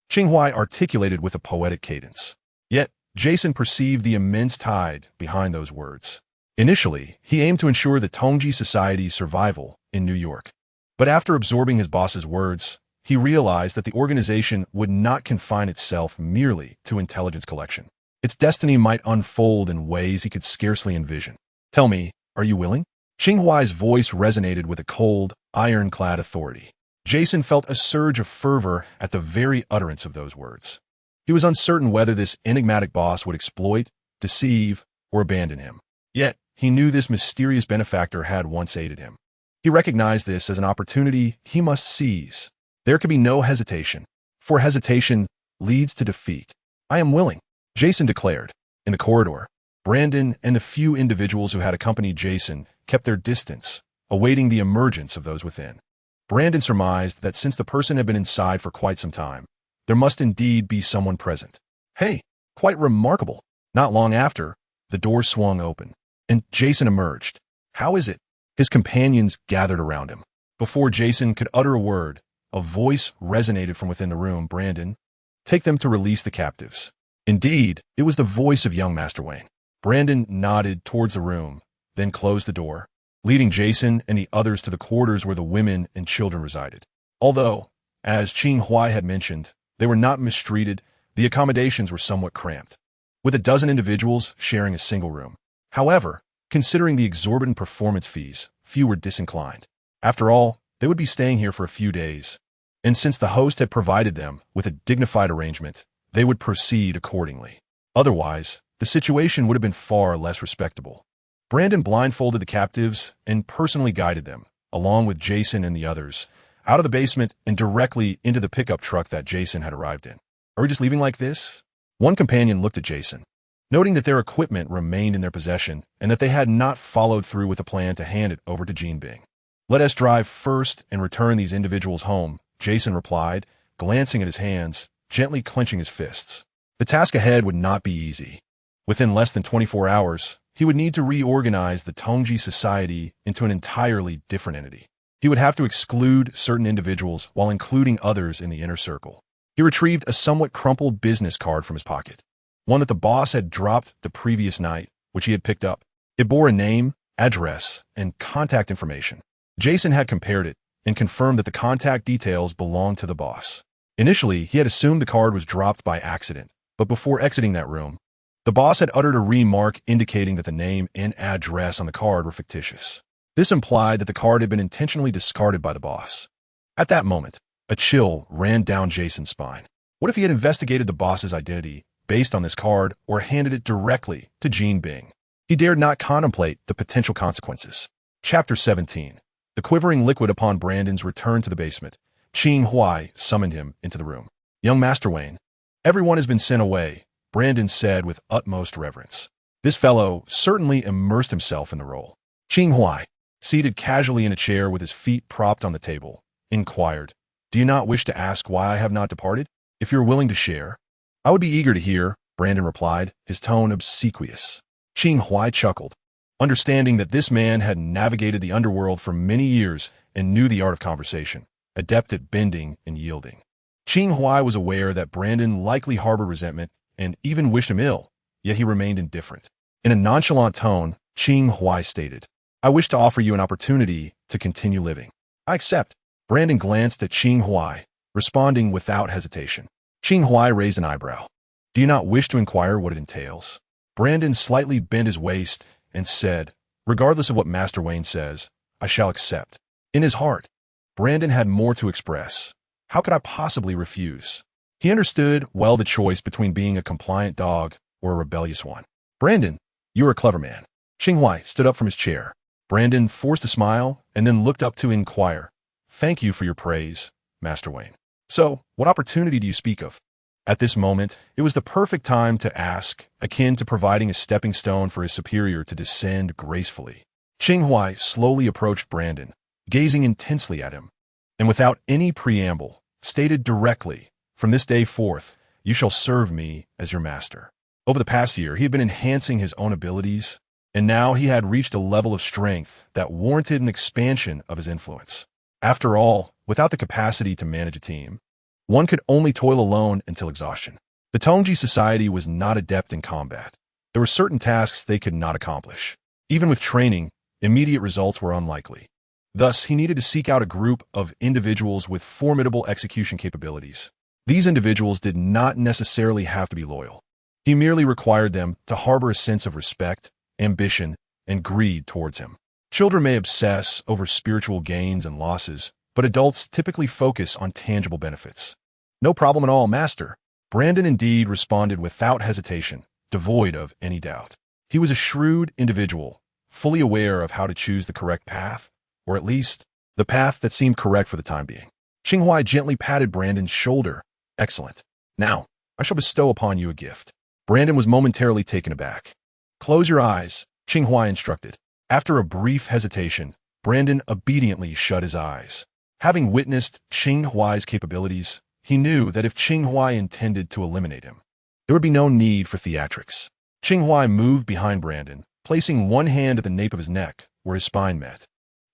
A: Qing Huai articulated with a poetic cadence. Yet, Jason perceived the immense tide behind those words. Initially, he aimed to ensure the Tongji Society's survival in New York. But after absorbing his boss's words, he realized that the organization would not confine itself merely to intelligence collection. Its destiny might unfold in ways he could scarcely envision. Tell me, are you willing? Qing Huai's voice resonated with a cold, ironclad authority. Jason felt a surge of fervor at the very utterance of those words. He was uncertain whether this enigmatic boss would exploit, deceive, or abandon him. Yet, he knew this mysterious benefactor had once aided him. He recognized this as an opportunity he must seize. There could be no hesitation, for hesitation leads to defeat. "I am willing," Jason declared. In the corridor, Brandon and the few individuals who had accompanied Jason kept their distance, awaiting the emergence of those within. Brandon surmised that since the person had been inside for quite some time, there must indeed be someone present. "Hey, quite remarkable." Not long after, the door swung open, and Jason emerged. "How is it?" His companions gathered around him. Before Jason could utter a word, a voice resonated from within the room. "Brandon, take them to release the captives." Indeed, it was the voice of young Master Wayne. Brandon nodded towards the room, then closed the door, leading Jason and the others to the quarters where the women and children resided. Although, as Qing Huai had mentioned, they were not mistreated, the accommodations were somewhat cramped, with a dozen individuals sharing a single room. However, considering the exorbitant performance fees, few were disinclined. After all, they would be staying here for a few days, and since the host had provided them with a dignified arrangement, they would proceed accordingly. Otherwise, the situation would have been far less respectable. Brandon blindfolded the captives and personally guided them, along with Jason and the others, out of the basement and directly into the pickup truck that Jason had arrived in. "Are we just leaving like this?" One companion looked at Jason, noting that their equipment remained in their possession and that they had not followed through with a plan to hand it over to Jean Bing. "Let us drive first and return these individuals home," Jason replied, glancing at his hands, gently clenching his fists. The task ahead would not be easy. Within less than 24 hours, he would need to reorganize the Tongji society into an entirely different entity. He would have to exclude certain individuals while including others in the inner circle. He retrieved a somewhat crumpled business card from his pocket, one that the boss had dropped the previous night, which he had picked up. It bore a name, address, and contact information. Jason had compared it and confirmed that the contact details belonged to the boss. Initially, he had assumed the card was dropped by accident, but before exiting that room, the boss had uttered a remark indicating that the name and address on the card were fictitious. This implied that the card had been intentionally discarded by the boss. At that moment, a chill ran down Jason's spine. What if he had investigated the boss's identity based on this card or handed it directly to Jean Bing? He dared not contemplate the potential consequences. Chapter 17. The quivering liquid. Upon Brandon's return to the basement, Qing Huai summoned him into the room. "Young Master Wayne, everyone has been sent away," Brandon said with utmost reverence. This fellow certainly immersed himself in the role. Qing Huai, seated casually in a chair with his feet propped on the table, inquired, "Do you not wish to ask why I have not departed? If you're willing to share, I would be eager to hear," Brandon replied, his tone obsequious. Qing Huai chuckled, understanding that this man had navigated the underworld for many years and knew the art of conversation, adept at bending and yielding. Qing Huai was aware that Brandon likely harbored resentment and even wished him ill, yet he remained indifferent. In a nonchalant tone, Qing Huai stated, "I wish to offer you an opportunity to continue living." "I accept." Brandon glanced at Qing Huai, responding without hesitation. Qing Huai raised an eyebrow. "Do you not wish to inquire what it entails?" Brandon slightly bent his waist and said, "Regardless of what Master Wayne says, I shall accept." In his heart, Brandon had more to express. How could I possibly refuse? He understood well the choice between being a compliant dog or a rebellious one. "Brandon, you are a clever man." Qing Huai stood up from his chair. Brandon forced a smile and then looked up to inquire, "Thank you for your praise, Master Wayne. So, what opportunity do you speak of?" At this moment, it was the perfect time to ask, akin to providing a stepping stone for his superior to descend gracefully. Qing Huai slowly approached Brandon, gazing intensely at him, and without any preamble, stated directly, "From this day forth, you shall serve me as your master." Over the past year, he had been enhancing his own abilities, and now he had reached a level of strength that warranted an expansion of his influence. After all, without the capacity to manage a team, one could only toil alone until exhaustion. The Tongji society was not adept in combat. There were certain tasks they could not accomplish. Even with training, immediate results were unlikely. Thus, he needed to seek out a group of individuals with formidable execution capabilities. These individuals did not necessarily have to be loyal. He merely required them to harbor a sense of respect, ambition, and greed towards him. Children may obsess over spiritual gains and losses, but adults typically focus on tangible benefits. No problem at all, Master. Brandon indeed responded without hesitation, devoid of any doubt. He was a shrewd individual, fully aware of how to choose the correct path, or at least the path that seemed correct for the time being. Qing Huai gently patted Brandon's shoulder. Excellent. Now, I shall bestow upon you a gift. Brandon was momentarily taken aback. Close your eyes, Qing Huai instructed. After a brief hesitation, Brandon obediently shut his eyes. Having witnessed Qing Huai's capabilities, he knew that if Qing Huai intended to eliminate him, there would be no need for theatrics. Qing Huai moved behind Brandon, placing one hand at the nape of his neck, where his spine met.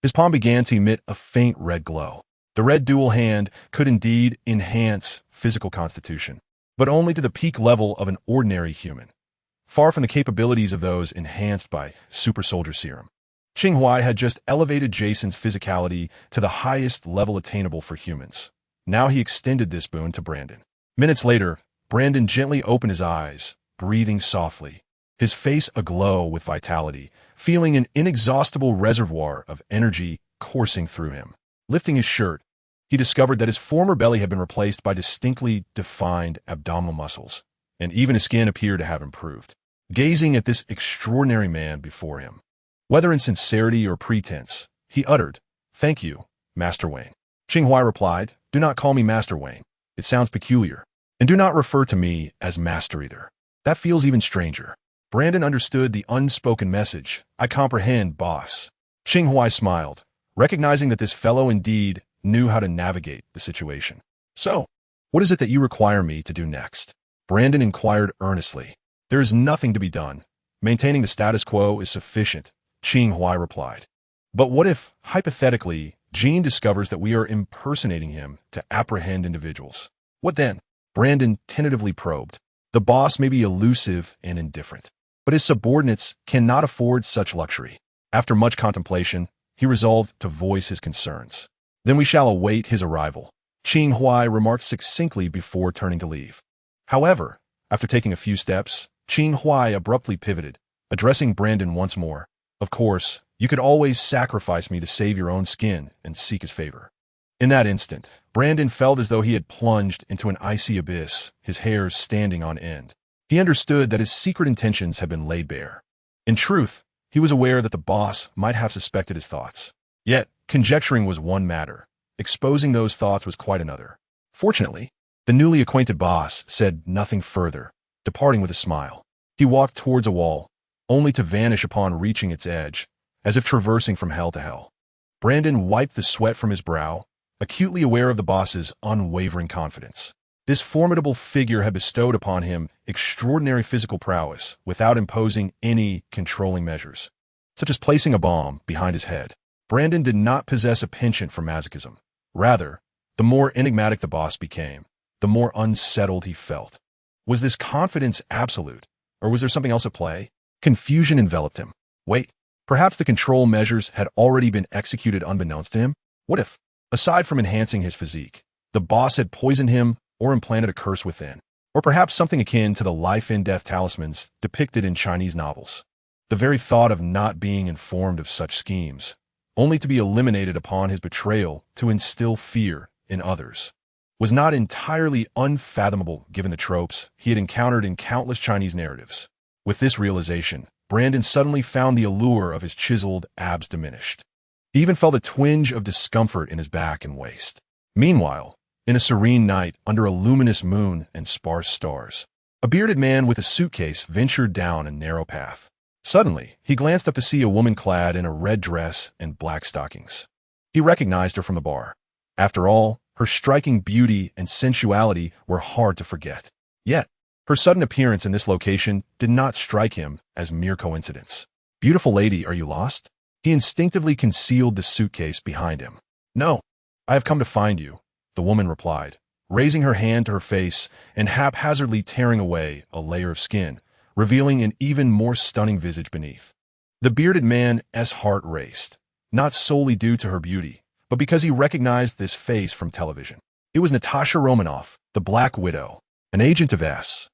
A: His palm began to emit a faint red glow. The red dual hand could indeed enhance physical constitution, but only to the peak level of an ordinary human, far from the capabilities of those enhanced by super soldier serum. Qing Huai had just elevated Jason's physicality to the highest level attainable for humans. Now he extended this boon to Brandon. Minutes later, Brandon gently opened his eyes, breathing softly, his face aglow with vitality, feeling an inexhaustible reservoir of energy coursing through him. Lifting his shirt, he discovered that his former belly had been replaced by distinctly defined abdominal muscles, and even his skin appeared to have improved. Gazing at this extraordinary man before him, whether in sincerity or pretense, he uttered, "Thank you, Master Wayne." Qing Huai replied, "Do not call me Master Wayne. It sounds peculiar. And do not refer to me as Master either. That feels even stranger." Brandon understood the unspoken message. "I comprehend, boss." Qing Huai smiled, recognizing that this fellow indeed knew how to navigate the situation. "So, what is it that you require me to do next?" Brandon inquired earnestly. "There is nothing to be done. Maintaining the status quo is sufficient," Qing Huai replied. "But what if, hypothetically, Gene discovers that we are impersonating him to apprehend individuals? What then?" Brandon tentatively probed. "The boss may be elusive and indifferent, but his subordinates cannot afford such luxury." After much contemplation, he resolved to voice his concerns. "Then we shall await his arrival," Qing Huai remarked succinctly before turning to leave. However, after taking a few steps, Qing Huai abruptly pivoted, addressing Brandon once more. "Of course, you could always sacrifice me to save your own skin and seek his favor." In that instant, Brandon felt as though he had plunged into an icy abyss, his hairs standing on end. He understood that his secret intentions had been laid bare. In truth, he was aware that the boss might have suspected his thoughts. Yet, conjecturing was one matter. Exposing those thoughts was quite another. Fortunately, the newly acquainted boss said nothing further, departing with a smile. He walked towards a wall, only to vanish upon reaching its edge, as if traversing from hell to hell. Brandon wiped the sweat from his brow, acutely aware of the boss's unwavering confidence. This formidable figure had bestowed upon him extraordinary physical prowess without imposing any controlling measures, such as placing a bomb behind his head. Brandon did not possess a penchant for masochism. Rather, the more enigmatic the boss became, the more unsettled he felt. Was this confidence absolute, or was there something else at play? Confusion enveloped him. Wait, perhaps the control measures had already been executed unbeknownst to him? What if, aside from enhancing his physique, the boss had poisoned him or implanted a curse within? Or perhaps something akin to the life-and-death talismans depicted in Chinese novels. The very thought of not being informed of such schemes, only to be eliminated upon his betrayal to instill fear in others, was not entirely unfathomable given the tropes he had encountered in countless Chinese narratives. With this realization, Brandon suddenly found the allure of his chiseled abs diminished. He even felt a twinge of discomfort in his back and waist. Meanwhile, in a serene night under a luminous moon and sparse stars, a bearded man with a suitcase ventured down a narrow path. Suddenly, he glanced up to see a woman clad in a red dress and black stockings. He recognized her from the bar. After all, her striking beauty and sensuality were hard to forget. Yet, her sudden appearance in this location did not strike him as mere coincidence. "Beautiful lady, are you lost?" He instinctively concealed the suitcase behind him. "No, I have come to find you," the woman replied, raising her hand to her face and haphazardly tearing away a layer of skin, revealing an even more stunning visage beneath. The bearded man's heart raced, not solely due to her beauty, but because he recognized this face from television. It was Natasha Romanoff, the Black Widow, an agent of S.H.I.E.L.D.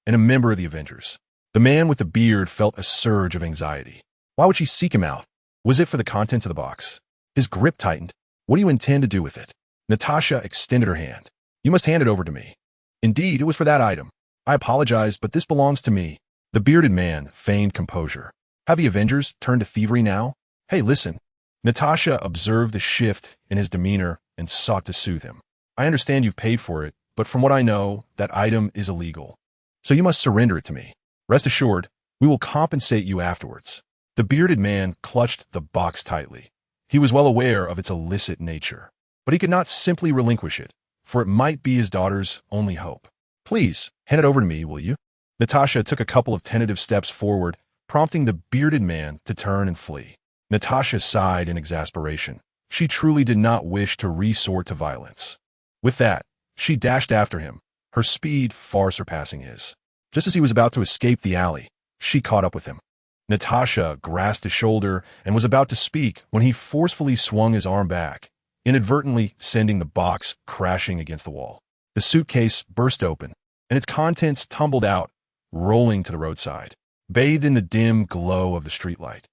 A: and a member of the Avengers. The man with the beard felt a surge of anxiety. Why would she seek him out? Was it for the contents of the box? His grip tightened. What do you intend to do with it? Natasha extended her hand. You must hand it over to me. Indeed, it was for that item. I apologize, but this belongs to me. The bearded man feigned composure. Have the Avengers turned to thievery now? Hey, listen. Natasha observed the shift in his demeanor and sought to soothe him. I understand you've paid for it, but from what I know, that item is illegal. So you must surrender it to me. Rest assured, we will compensate you afterwards. The bearded man clutched the box tightly. He was well aware of its illicit nature, but he could not simply relinquish it, for it might be his daughter's only hope. Please, hand it over to me, will you? Natasha took a couple of tentative steps forward, prompting the bearded man to turn and flee. Natasha sighed in exasperation. She truly did not wish to resort to violence. With that, she dashed after him, her speed far surpassing his. Just as he was about to escape the alley, she caught up with him. Natasha grasped his shoulder and was about to speak when he forcefully swung his arm back, inadvertently sending the box crashing against the wall. The suitcase burst open, and its contents tumbled out, rolling to the roadside, bathed in the dim glow of the streetlight.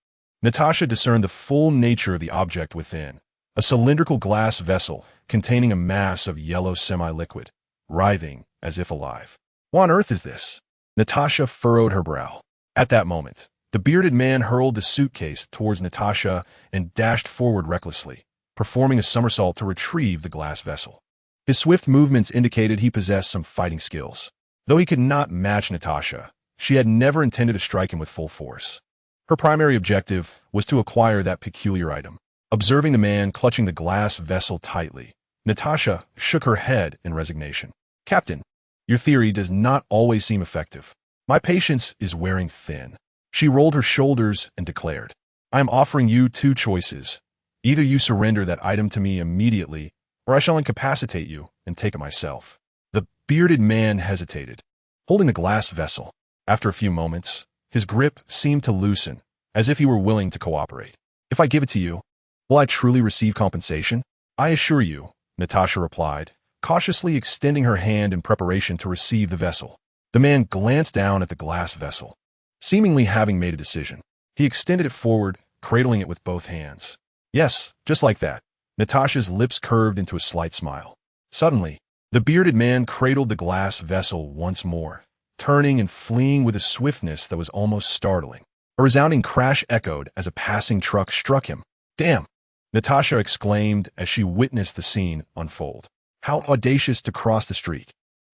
A: Natasha discerned the full nature of the object within, a cylindrical glass vessel containing a mass of yellow semi-liquid, writhing as if alive. What on earth is this? Natasha furrowed her brow. At that moment, the bearded man hurled the suitcase towards Natasha and dashed forward recklessly, performing a somersault to retrieve the glass vessel. His swift movements indicated he possessed some fighting skills. Though he could not match Natasha, she had never intended to strike him with full force. Her primary objective was to acquire that peculiar item. Observing the man clutching the glass vessel tightly, Natasha shook her head in resignation. Captain, your theory does not always seem effective. My patience is wearing thin. She rolled her shoulders and declared, I am offering you two choices. Either you surrender that item to me immediately, or I shall incapacitate you and take it myself. The bearded man hesitated, holding the glass vessel. After a few moments, his grip seemed to loosen, as if he were willing to cooperate. If I give it to you, will I truly receive compensation? I assure you, Natasha replied, cautiously extending her hand in preparation to receive the vessel. The man glanced down at the glass vessel. Seemingly having made a decision, he extended it forward, cradling it with both hands. Yes, just like that. Natasha's lips curved into a slight smile. Suddenly, the bearded man cradled the glass vessel once more, turning and fleeing with a swiftness that was almost startling. A resounding crash echoed as a passing truck struck him. Damn! Natasha exclaimed as she witnessed the scene unfold. How audacious to cross the street.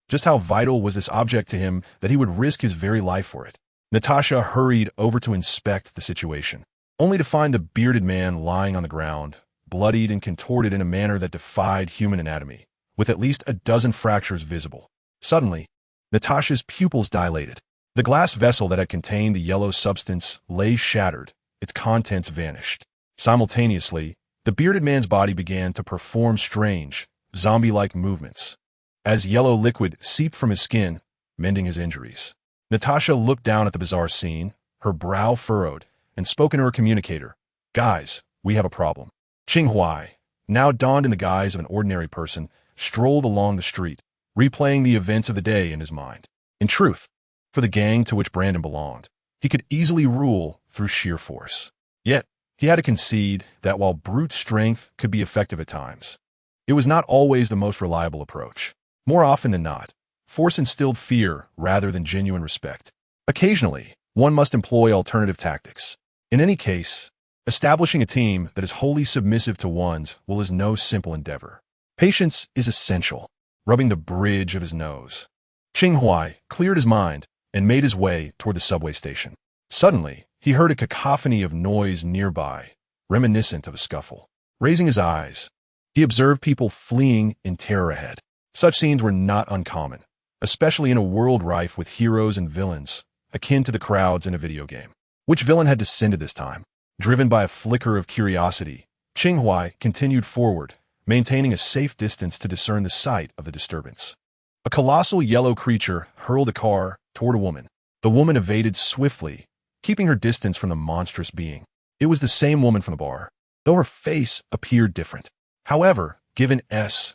A: Just how vital was this object to him that he would risk his very life for it? Natasha hurried over to inspect the situation, only to find the bearded man lying on the ground, bloodied and contorted in a manner that defied human anatomy, with at least a dozen fractures visible. Suddenly, Natasha's pupils dilated. The glass vessel that had contained the yellow substance lay shattered, its contents vanished. Simultaneously, the bearded man's body began to perform strange, zombie-like movements, as yellow liquid seeped from his skin, mending his injuries. Natasha looked down at the bizarre scene, her brow furrowed, and spoke into her communicator. Guys, we have a problem. Qing Huai, now donned in the guise of an ordinary person, strolled along the street, replaying the events of the day in his mind. In truth, for the gang to which Brandon belonged, he could easily rule through sheer force. Yet, he had to concede that while brute strength could be effective at times, it was not always the most reliable approach. More often than not, force instilled fear rather than genuine respect. Occasionally, one must employ alternative tactics. In any case, establishing a team that is wholly submissive to one's will is no simple endeavor. Patience is essential. Rubbing the bridge of his nose, Qing Huai cleared his mind and made his way toward the subway station. Suddenly, he heard a cacophony of noise nearby, reminiscent of a scuffle. Raising his eyes, he observed people fleeing in terror ahead. Such scenes were not uncommon, especially in a world rife with heroes and villains, akin to the crowds in a video game. Which villain had descended this time? Driven by a flicker of curiosity, Qing Huai continued forward, maintaining a safe distance to discern the site of the disturbance. A colossal yellow creature hurled a car toward a woman. The woman evaded swiftly, keeping her distance from the monstrous being. It was the same woman from the bar, though her face appeared different. However, given DS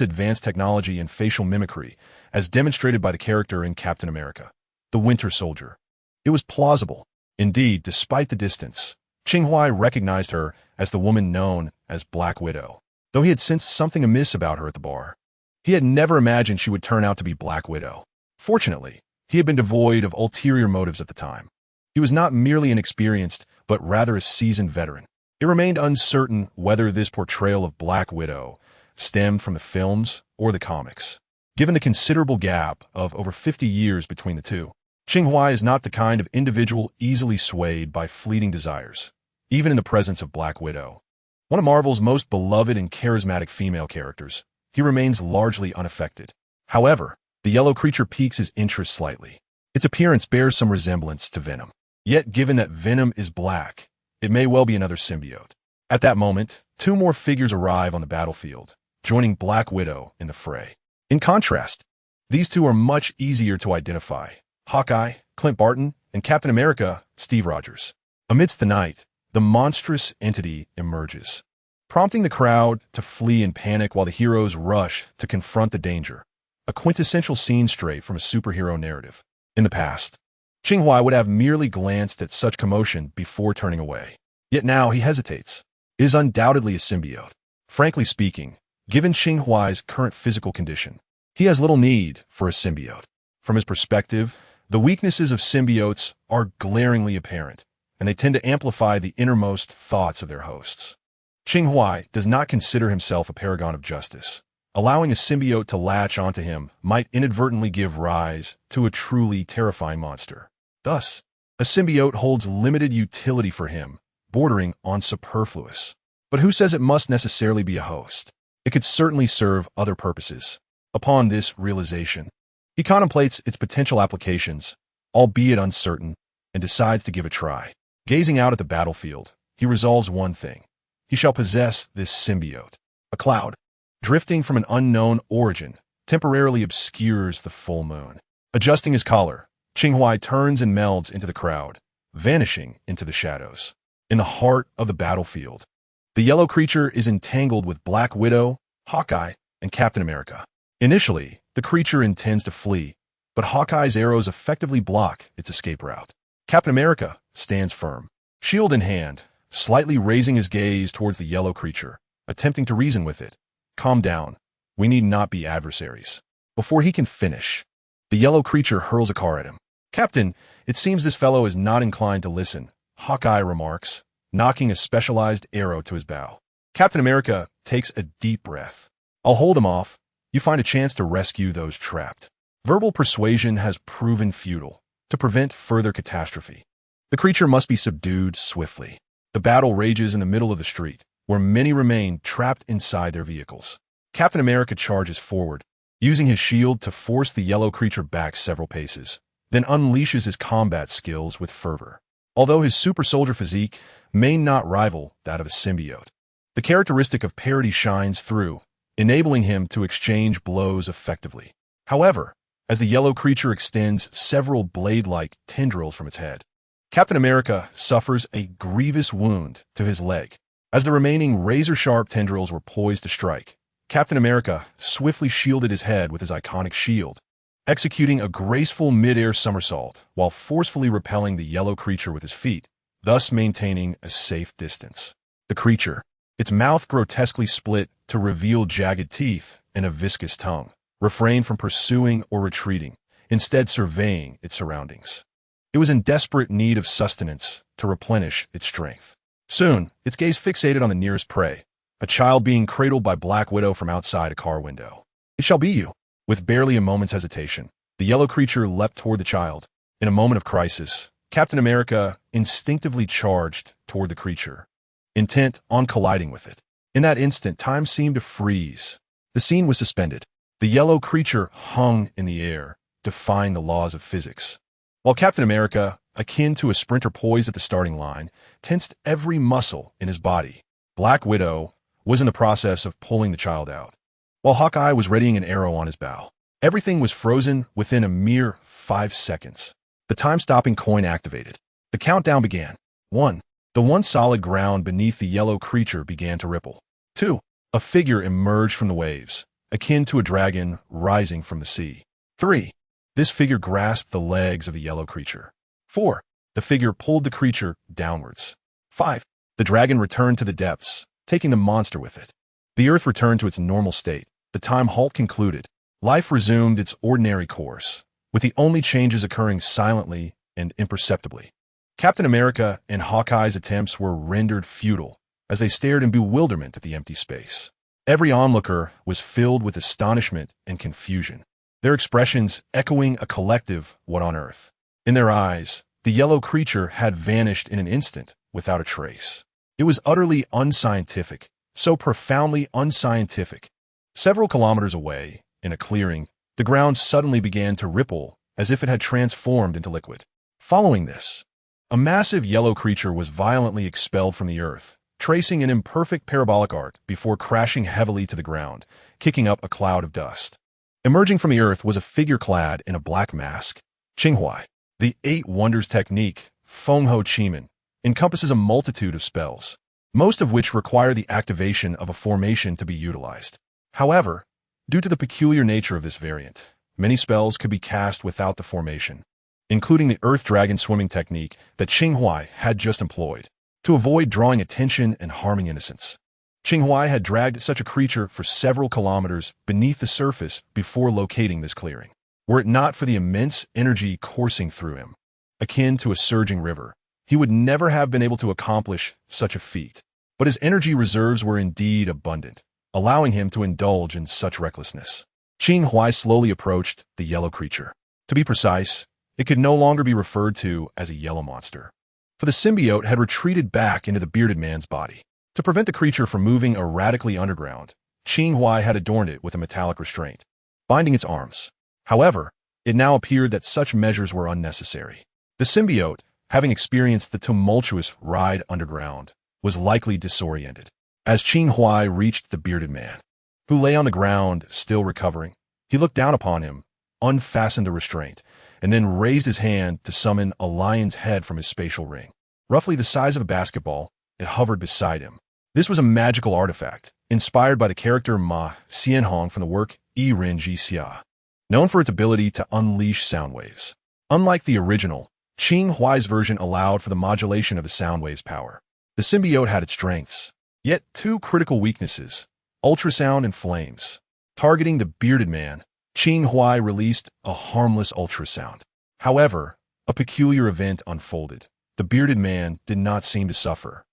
A: advanced technology and facial mimicry, as demonstrated by the character in Captain America, the Winter Soldier. It was plausible. Indeed, despite the distance, Qing Huai recognized her as the woman known as Black Widow, though he had sensed something amiss about her at the bar. He had never imagined she would turn out to be Black Widow. Fortunately, he had been devoid of ulterior motives at the time. He was not merely an experienced, but rather a seasoned veteran. It remained uncertain whether this portrayal of Black Widow stemmed from the films or the comics. Given the considerable gap of over 50 years between the two, Qing Huai is not the kind of individual easily swayed by fleeting desires, even in the presence of Black Widow. One of Marvel's most beloved and charismatic female characters, he remains largely unaffected. However, the yellow creature piques his interest slightly. Its appearance bears some resemblance to Venom. Yet, given that Venom is black, it may well be another symbiote. At that moment, two more figures arrive on the battlefield, joining Black Widow in the fray. In contrast, these two are much easier to identify: Hawkeye, Clint Barton, and Captain America, Steve Rogers. Amidst the night, the monstrous entity emerges, prompting the crowd to flee in panic while the heroes rush to confront the danger. A quintessential scene straight from a superhero narrative. In the past, Qing Huai would have merely glanced at such commotion before turning away. Yet now he hesitates. It is undoubtedly a symbiote. Frankly speaking, given Qing Huai's current physical condition, he has little need for a symbiote. From his perspective, the weaknesses of symbiotes are glaringly apparent, and they tend to amplify the innermost thoughts of their hosts. Qing Huai does not consider himself a paragon of justice. Allowing a symbiote to latch onto him might inadvertently give rise to a truly terrifying monster. Thus, a symbiote holds limited utility for him, bordering on superfluous. But who says it must necessarily be a host? It could certainly serve other purposes. Upon this realization, he contemplates its potential applications, albeit uncertain, and decides to give a try. Gazing out at the battlefield, he resolves one thing. He shall possess this symbiote. A cloud, drifting from an unknown origin, temporarily obscures the full moon. Adjusting his collar, Qing Huai turns and melds into the crowd, vanishing into the shadows. In the heart of the battlefield, the yellow creature is entangled with Black Widow, Hawkeye, and Captain America. Initially, the creature intends to flee, but Hawkeye's arrows effectively block its escape route. Captain America stands firm, shield in hand, slightly raising his gaze towards the yellow creature, attempting to reason with it. Calm down. We need not be adversaries. Before he can finish, the yellow creature hurls a car at him. Captain, it seems this fellow is not inclined to listen, Hawkeye remarks, knocking a specialized arrow to his bow. Captain America takes a deep breath. I'll hold him off. You find a chance to rescue those trapped. Verbal persuasion has proven futile to prevent further catastrophe. The creature must be subdued swiftly. The battle rages in the middle of the street, where many remain trapped inside their vehicles. Captain America charges forward, using his shield to force the yellow creature back several paces, then unleashes his combat skills with fervor. Although his super soldier physique may not rival that of a symbiote, the characteristic of parity shines through, enabling him to exchange blows effectively. However, as the yellow creature extends several blade-like tendrils from its head, Captain America suffers a grievous wound to his leg. As the remaining razor-sharp tendrils were poised to strike, Captain America swiftly shielded his head with his iconic shield, executing a graceful mid-air somersault while forcefully repelling the yellow creature with his feet, thus maintaining a safe distance. The creature, its mouth grotesquely split to reveal jagged teeth and a viscous tongue, refrained from pursuing or retreating, instead surveying its surroundings. It was in desperate need of sustenance to replenish its strength. Soon, its gaze fixated on the nearest prey, a child being cradled by Black Widow from outside a car window. It shall be you. With barely a moment's hesitation, the yellow creature leapt toward the child. In a moment of crisis, Captain America instinctively charged toward the creature, intent on colliding with it. In that instant, time seemed to freeze. The scene was suspended. The yellow creature hung in the air, defying the laws of physics. While Captain America, akin to a sprinter poised at the starting line, tensed every muscle in his body, Black Widow was in the process of pulling the child out, while Hawkeye was readying an arrow on his bow. Everything was frozen within a mere 5 seconds. The time-stopping coin activated. The countdown began. 1. The one solid ground beneath the yellow creature began to ripple. 2. A figure emerged from the waves, akin to a dragon rising from the sea. 3. This figure grasped the legs of the yellow creature. 4. The figure pulled the creature downwards. 5. The dragon returned to the depths, taking the monster with it. The earth returned to its normal state. The time halt concluded. Life resumed its ordinary course, with the only changes occurring silently and imperceptibly. Captain America and Hawkeye's attempts were rendered futile as they stared in bewilderment at the empty space. Every onlooker was filled with astonishment and confusion, their expressions echoing a collective "what on earth?" In their eyes, the yellow creature had vanished in an instant without a trace. It was utterly unscientific, so profoundly unscientific. Several kilometers away, in a clearing, the ground suddenly began to ripple as if it had transformed into liquid. Following this, a massive yellow creature was violently expelled from the earth, tracing an imperfect parabolic arc before crashing heavily to the ground, kicking up a cloud of dust. Emerging from the earth was a figure clad in a black mask. Qing Huai. The 8 Wonders technique, Feng Ho Chimen, encompasses a multitude of spells, most of which require the activation of a formation to be utilized. However, due to the peculiar nature of this variant, many spells could be cast without the formation, including the Earth Dragon swimming technique that Qing Huai had just employed, to avoid drawing attention and harming innocents. Qing Huai had dragged such a creature for several kilometers beneath the surface before locating this clearing. Were it not for the immense energy coursing through him, akin to a surging river, he would never have been able to accomplish such a feat. But his energy reserves were indeed abundant, allowing him to indulge in such recklessness. Qing Huai slowly approached the yellow creature. To be precise, it could no longer be referred to as a yellow monster, for the symbiote had retreated back into the bearded man's body. To prevent the creature from moving erratically underground, Qing Huai had adorned it with a metallic restraint, binding its arms. However, it now appeared that such measures were unnecessary. The symbiote, having experienced the tumultuous ride underground, was likely disoriented. As Qing Huai reached the bearded man, who lay on the ground, still recovering, he looked down upon him, unfastened the restraint, and then raised his hand to summon a lion's head from his spatial ring. Roughly the size of a basketball, it hovered beside him. This was a magical artifact, inspired by the character Ma Xianhong from the work Yi Ren Ji Xia, known for its ability to unleash sound waves. Unlike the original, Qing Huai's version allowed for the modulation of the sound wave's power. The symbiote had its strengths, yet 2 critical weaknesses: ultrasound and flames. Targeting the bearded man, Qing Huai released a harmless ultrasound. However, a peculiar event unfolded. The bearded man did not seem to suffer,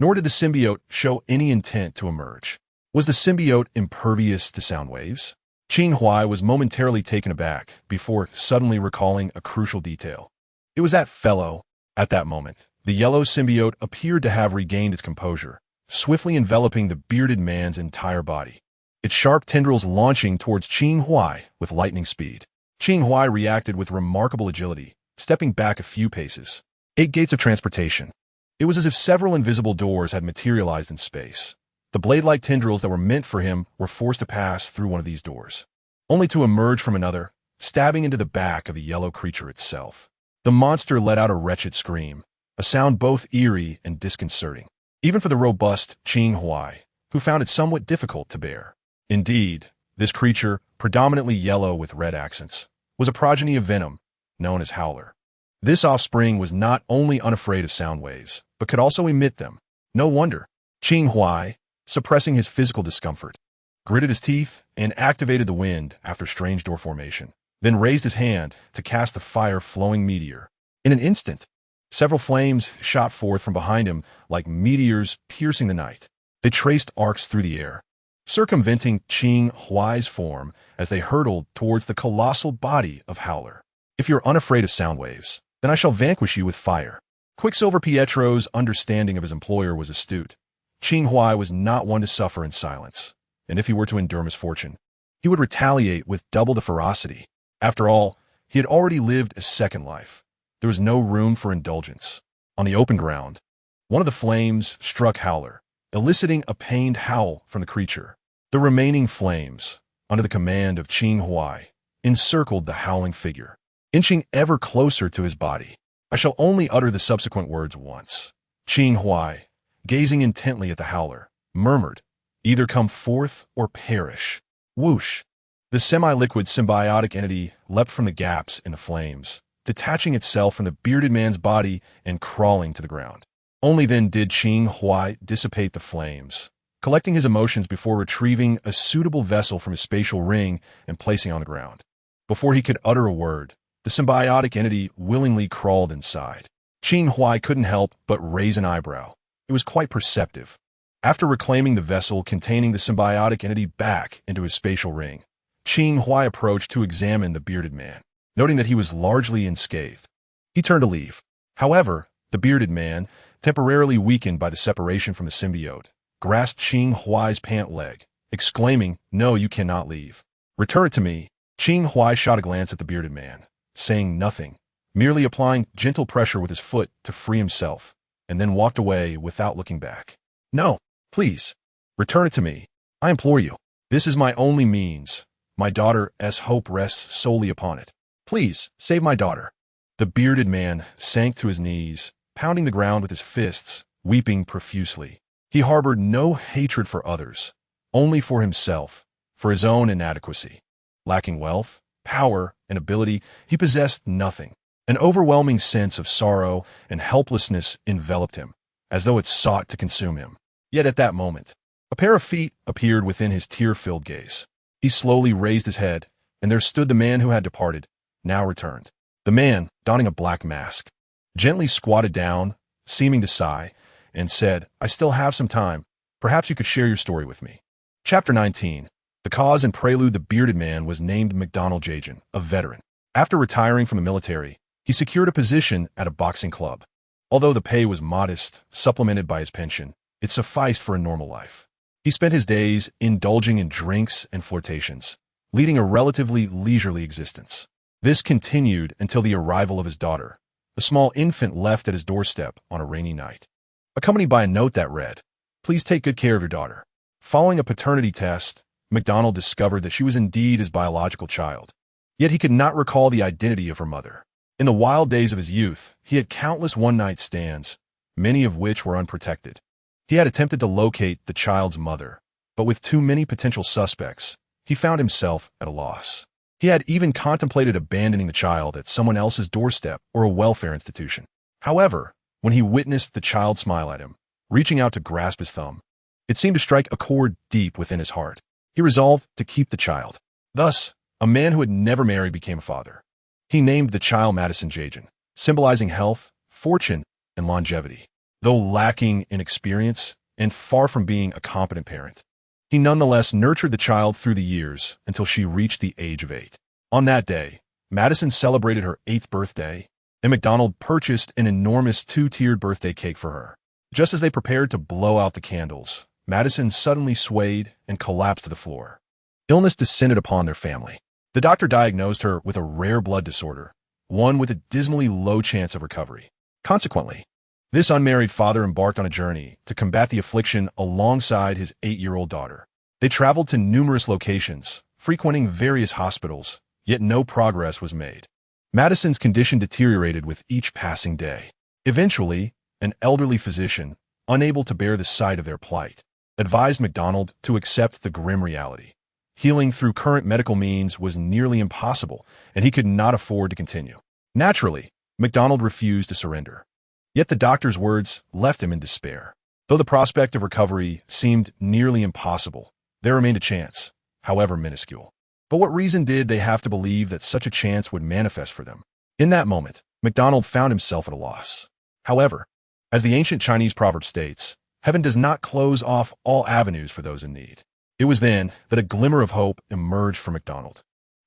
A: nor did the symbiote show any intent to emerge. Was the symbiote impervious to sound waves? Qing Huai was momentarily taken aback before suddenly recalling a crucial detail. It was that fellow. At that moment, the yellow symbiote appeared to have regained its composure, swiftly enveloping the bearded man's entire body, its sharp tendrils launching towards Qing Huai with lightning speed. Qing Huai reacted with remarkable agility, stepping back a few paces. 8 gates of transportation. It was as if several invisible doors had materialized in space. The blade-like tendrils that were meant for him were forced to pass through one of these doors, only to emerge from another, stabbing into the back of the yellow creature itself. The monster let out a wretched scream, a sound both eerie and disconcerting, even for the robust Qing Huai, who found it somewhat difficult to bear. Indeed, this creature, predominantly yellow with red accents, was a progeny of venom, known as Howler. This offspring was not only unafraid of sound waves, but could also emit them. No wonder. Qing Huai, suppressing his physical discomfort, gritted his teeth and activated the wind after strange door formation, then raised his hand to cast the fire-flowing meteor. In an instant, several flames shot forth from behind him like meteors piercing the night. They traced arcs through the air, circumventing Qing Huai's form as they hurtled towards the colossal body of Howler. If you're unafraid of sound waves, then I shall vanquish you with fire. Quicksilver Pietro's understanding of his employer was astute. Qing Huai was not one to suffer in silence, and if he were to endure misfortune, he would retaliate with double the ferocity. After all, he had already lived a second life. There was no room for indulgence. On the open ground, one of the flames struck Howler, eliciting a pained howl from the creature. The remaining flames, under the command of Qing Huai, encircled the howling figure, inching ever closer to his body. I shall only utter the subsequent words once. Qing Huai, gazing intently at the Howler, murmured, "Either come forth or perish." Whoosh! The semi-liquid symbiotic entity leapt from the gaps in the flames, detaching itself from the bearded man's body and crawling to the ground. Only then did Qing Huai dissipate the flames, collecting his emotions before retrieving a suitable vessel from his spatial ring and placing on the ground. Before he could utter a word, the symbiotic entity willingly crawled inside. Qing Huai couldn't help but raise an eyebrow. It was quite perceptive. After reclaiming the vessel containing the symbiotic entity back into his spatial ring, Qing Huai approached to examine the bearded man, noting that he was largely unscathed. He turned to leave. However, the bearded man, temporarily weakened by the separation from the symbiote, grasped Qing Huai's pant leg, exclaiming, "No, you cannot leave. Return it to me." Qing Huai shot a glance at the bearded man, saying nothing, merely applying gentle pressure with his foot to free himself, and then walked away without looking back. "No, please, return it to me. I implore you. This is my only means. My daughter's hope rests solely upon it. Please, save my daughter." The bearded man sank to his knees, pounding the ground with his fists, weeping profusely. He harbored no hatred for others, only for himself, for his own inadequacy. Lacking wealth, power, and ability, he possessed nothing. An overwhelming sense of sorrow and helplessness enveloped him, as though it sought to consume him. Yet at that moment, a pair of feet appeared within his tear-filled gaze. He slowly raised his head, and there stood the man who had departed, now returned. The man, donning a black mask, gently squatted down, seeming to sigh, and said, "I still have some time. Perhaps you could share your story with me." Chapter 19. The cause and prelude. The bearded man was named MacDonald Jajan, a veteran. After retiring from the military, he secured a position at a boxing club. Although the pay was modest, supplemented by his pension, it sufficed for a normal life. He spent his days indulging in drinks and flirtations, leading a relatively leisurely existence. This continued until the arrival of his daughter, a small infant left at his doorstep on a rainy night, accompanied by a note that read, "Please take good care of your daughter." Following a paternity test, MacDonald discovered that she was indeed his biological child. Yet he could not recall the identity of her mother. In the wild days of his youth, he had countless one-night stands, many of which were unprotected. He had attempted to locate the child's mother, but with too many potential suspects, he found himself at a loss. He had even contemplated abandoning the child at someone else's doorstep or a welfare institution. However, when he witnessed the child smile at him, reaching out to grasp his thumb, it seemed to strike a chord deep within his heart. He resolved to keep the child. Thus, a man who had never married became a father. He named the child Madison Jajan, symbolizing health, fortune, and longevity. Though lacking in experience and far from being a competent parent, he nonetheless nurtured the child through the years until she reached the age of 8. On that day, Madison celebrated her 8th birthday, and MacDonald purchased an enormous 2-tiered birthday cake for her. Just as they prepared to blow out the candles, Madison suddenly swayed and collapsed to the floor. Illness descended upon their family. The doctor diagnosed her with a rare blood disorder, one with a dismally low chance of recovery. Consequently, this unmarried father embarked on a journey to combat the affliction alongside his 8-year-old daughter. They traveled to numerous locations, frequenting various hospitals, yet no progress was made. Madison's condition deteriorated with each passing day. Eventually, an elderly physician, unable to bear the sight of their plight, advised MacDonald to accept the grim reality. Healing through current medical means was nearly impossible, and he could not afford to continue. Naturally, MacDonald refused to surrender. Yet the doctor's words left him in despair. Though the prospect of recovery seemed nearly impossible, there remained a chance, however minuscule. But what reason did they have to believe that such a chance would manifest for them? In that moment, MacDonald found himself at a loss. However, as the ancient Chinese proverb states, heaven does not close off all avenues for those in need. It was then that a glimmer of hope emerged for MacDonald.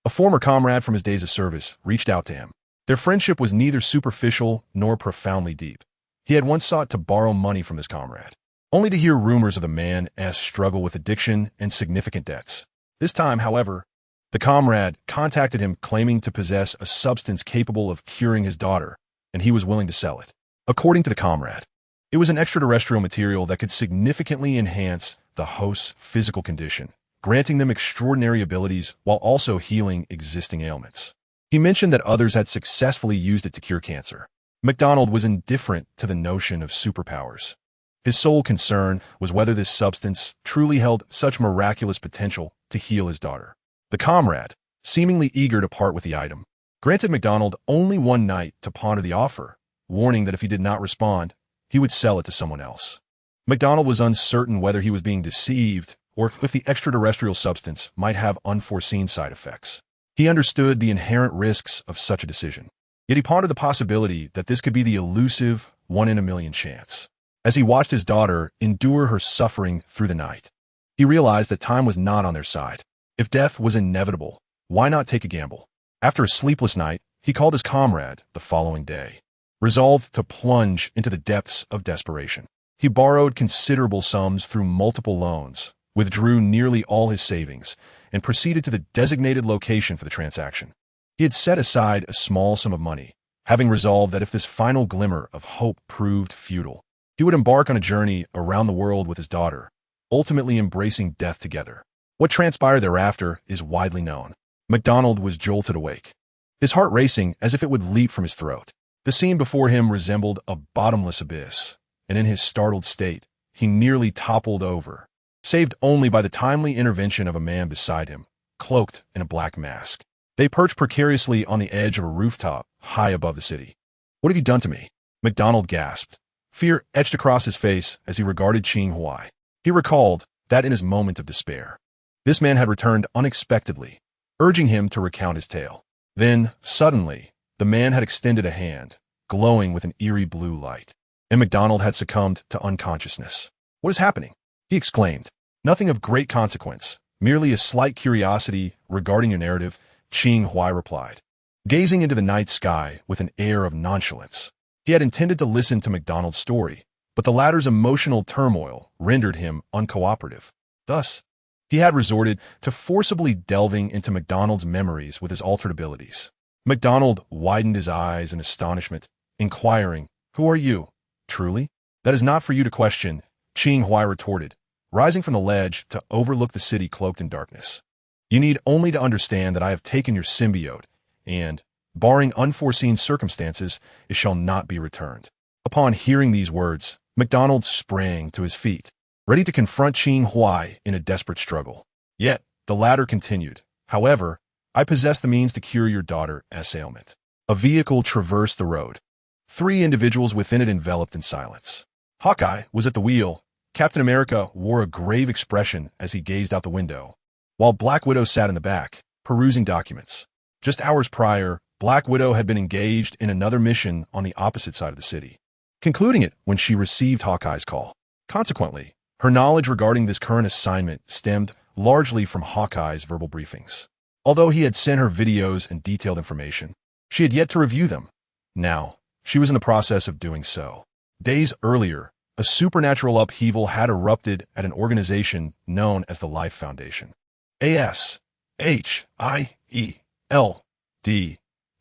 A: A former comrade from his days of service reached out to him. Their friendship was neither superficial nor profoundly deep. He had once sought to borrow money from this comrade, only to hear rumors of the man's struggle with addiction and significant debts. This time, however, the comrade contacted him claiming to possess a substance capable of curing his daughter, and he was willing to sell it. According to the comrade, it was an extraterrestrial material that could significantly enhance the host's physical condition, granting them extraordinary abilities while also healing existing ailments. He mentioned that others had successfully used it to cure cancer. MacDonald was indifferent to the notion of superpowers. His sole concern was whether this substance truly held such miraculous potential to heal his daughter. The comrade, seemingly eager to part with the item, granted MacDonald only one night to ponder the offer, warning that if he did not respond, he would sell it to someone else. MacDonald was uncertain whether he was being deceived or if the extraterrestrial substance might have unforeseen side effects. He understood the inherent risks of such a decision. Yet he pondered the possibility that this could be the elusive one-in-a-million chance. As he watched his daughter endure her suffering through the night, he realized that time was not on their side. If death was inevitable, why not take a gamble? After a sleepless night, he called his comrade the following day, resolved to plunge into the depths of desperation. He borrowed considerable sums through multiple loans, withdrew nearly all his savings, and proceeded to the designated location for the transaction. He had set aside a small sum of money, having resolved that if this final glimmer of hope proved futile, he would embark on a journey around the world with his daughter, ultimately embracing death together. What transpired thereafter is widely known. MacDonald was jolted awake, his heart racing as if it would leap from his throat. The scene before him resembled a bottomless abyss, and in his startled state, he nearly toppled over, saved only by the timely intervention of a man beside him, cloaked in a black mask. They perched precariously on the edge of a rooftop high above the city. "What have you done to me?" MacDonald gasped. Fear etched across his face as he regarded Qing Huai. He recalled that in his moment of despair, this man had returned unexpectedly, urging him to recount his tale. Then, suddenly, the man had extended a hand, glowing with an eerie blue light, and MacDonald had succumbed to unconsciousness. "What is happening?" he exclaimed. "Nothing of great consequence, merely a slight curiosity regarding your narrative," Qing Huai replied, gazing into the night sky with an air of nonchalance. He had intended to listen to MacDonald's story, but the latter's emotional turmoil rendered him uncooperative. Thus, he had resorted to forcibly delving into MacDonald's memories with his altered abilities. MacDonald widened his eyes in astonishment, inquiring, "Who are you? Truly? That is not for you to question," Qing Huai retorted, rising from the ledge to overlook the city cloaked in darkness. "You need only to understand that I have taken your symbiote, and, barring unforeseen circumstances, it shall not be returned." Upon hearing these words, MacDonald sprang to his feet, ready to confront Qing Huai in a desperate struggle. Yet, the latter continued, "However, I possess the means to cure your daughter's ailment." A vehicle traversed the road, 3 individuals within it enveloped in silence. Hawkeye was at the wheel. Captain America wore a grave expression as he gazed out the window, while Black Widow sat in the back, perusing documents. Just hours prior, Black Widow had been engaged in another mission on the opposite side of the city, concluding it when she received Hawkeye's call. Consequently, her knowledge regarding this current assignment stemmed largely from Hawkeye's verbal briefings. Although he had sent her videos and detailed information, she had yet to review them. Now, she was in the process of doing so. Days earlier, a supernatural upheaval had erupted at an organization known as the Life Foundation. ASHIELD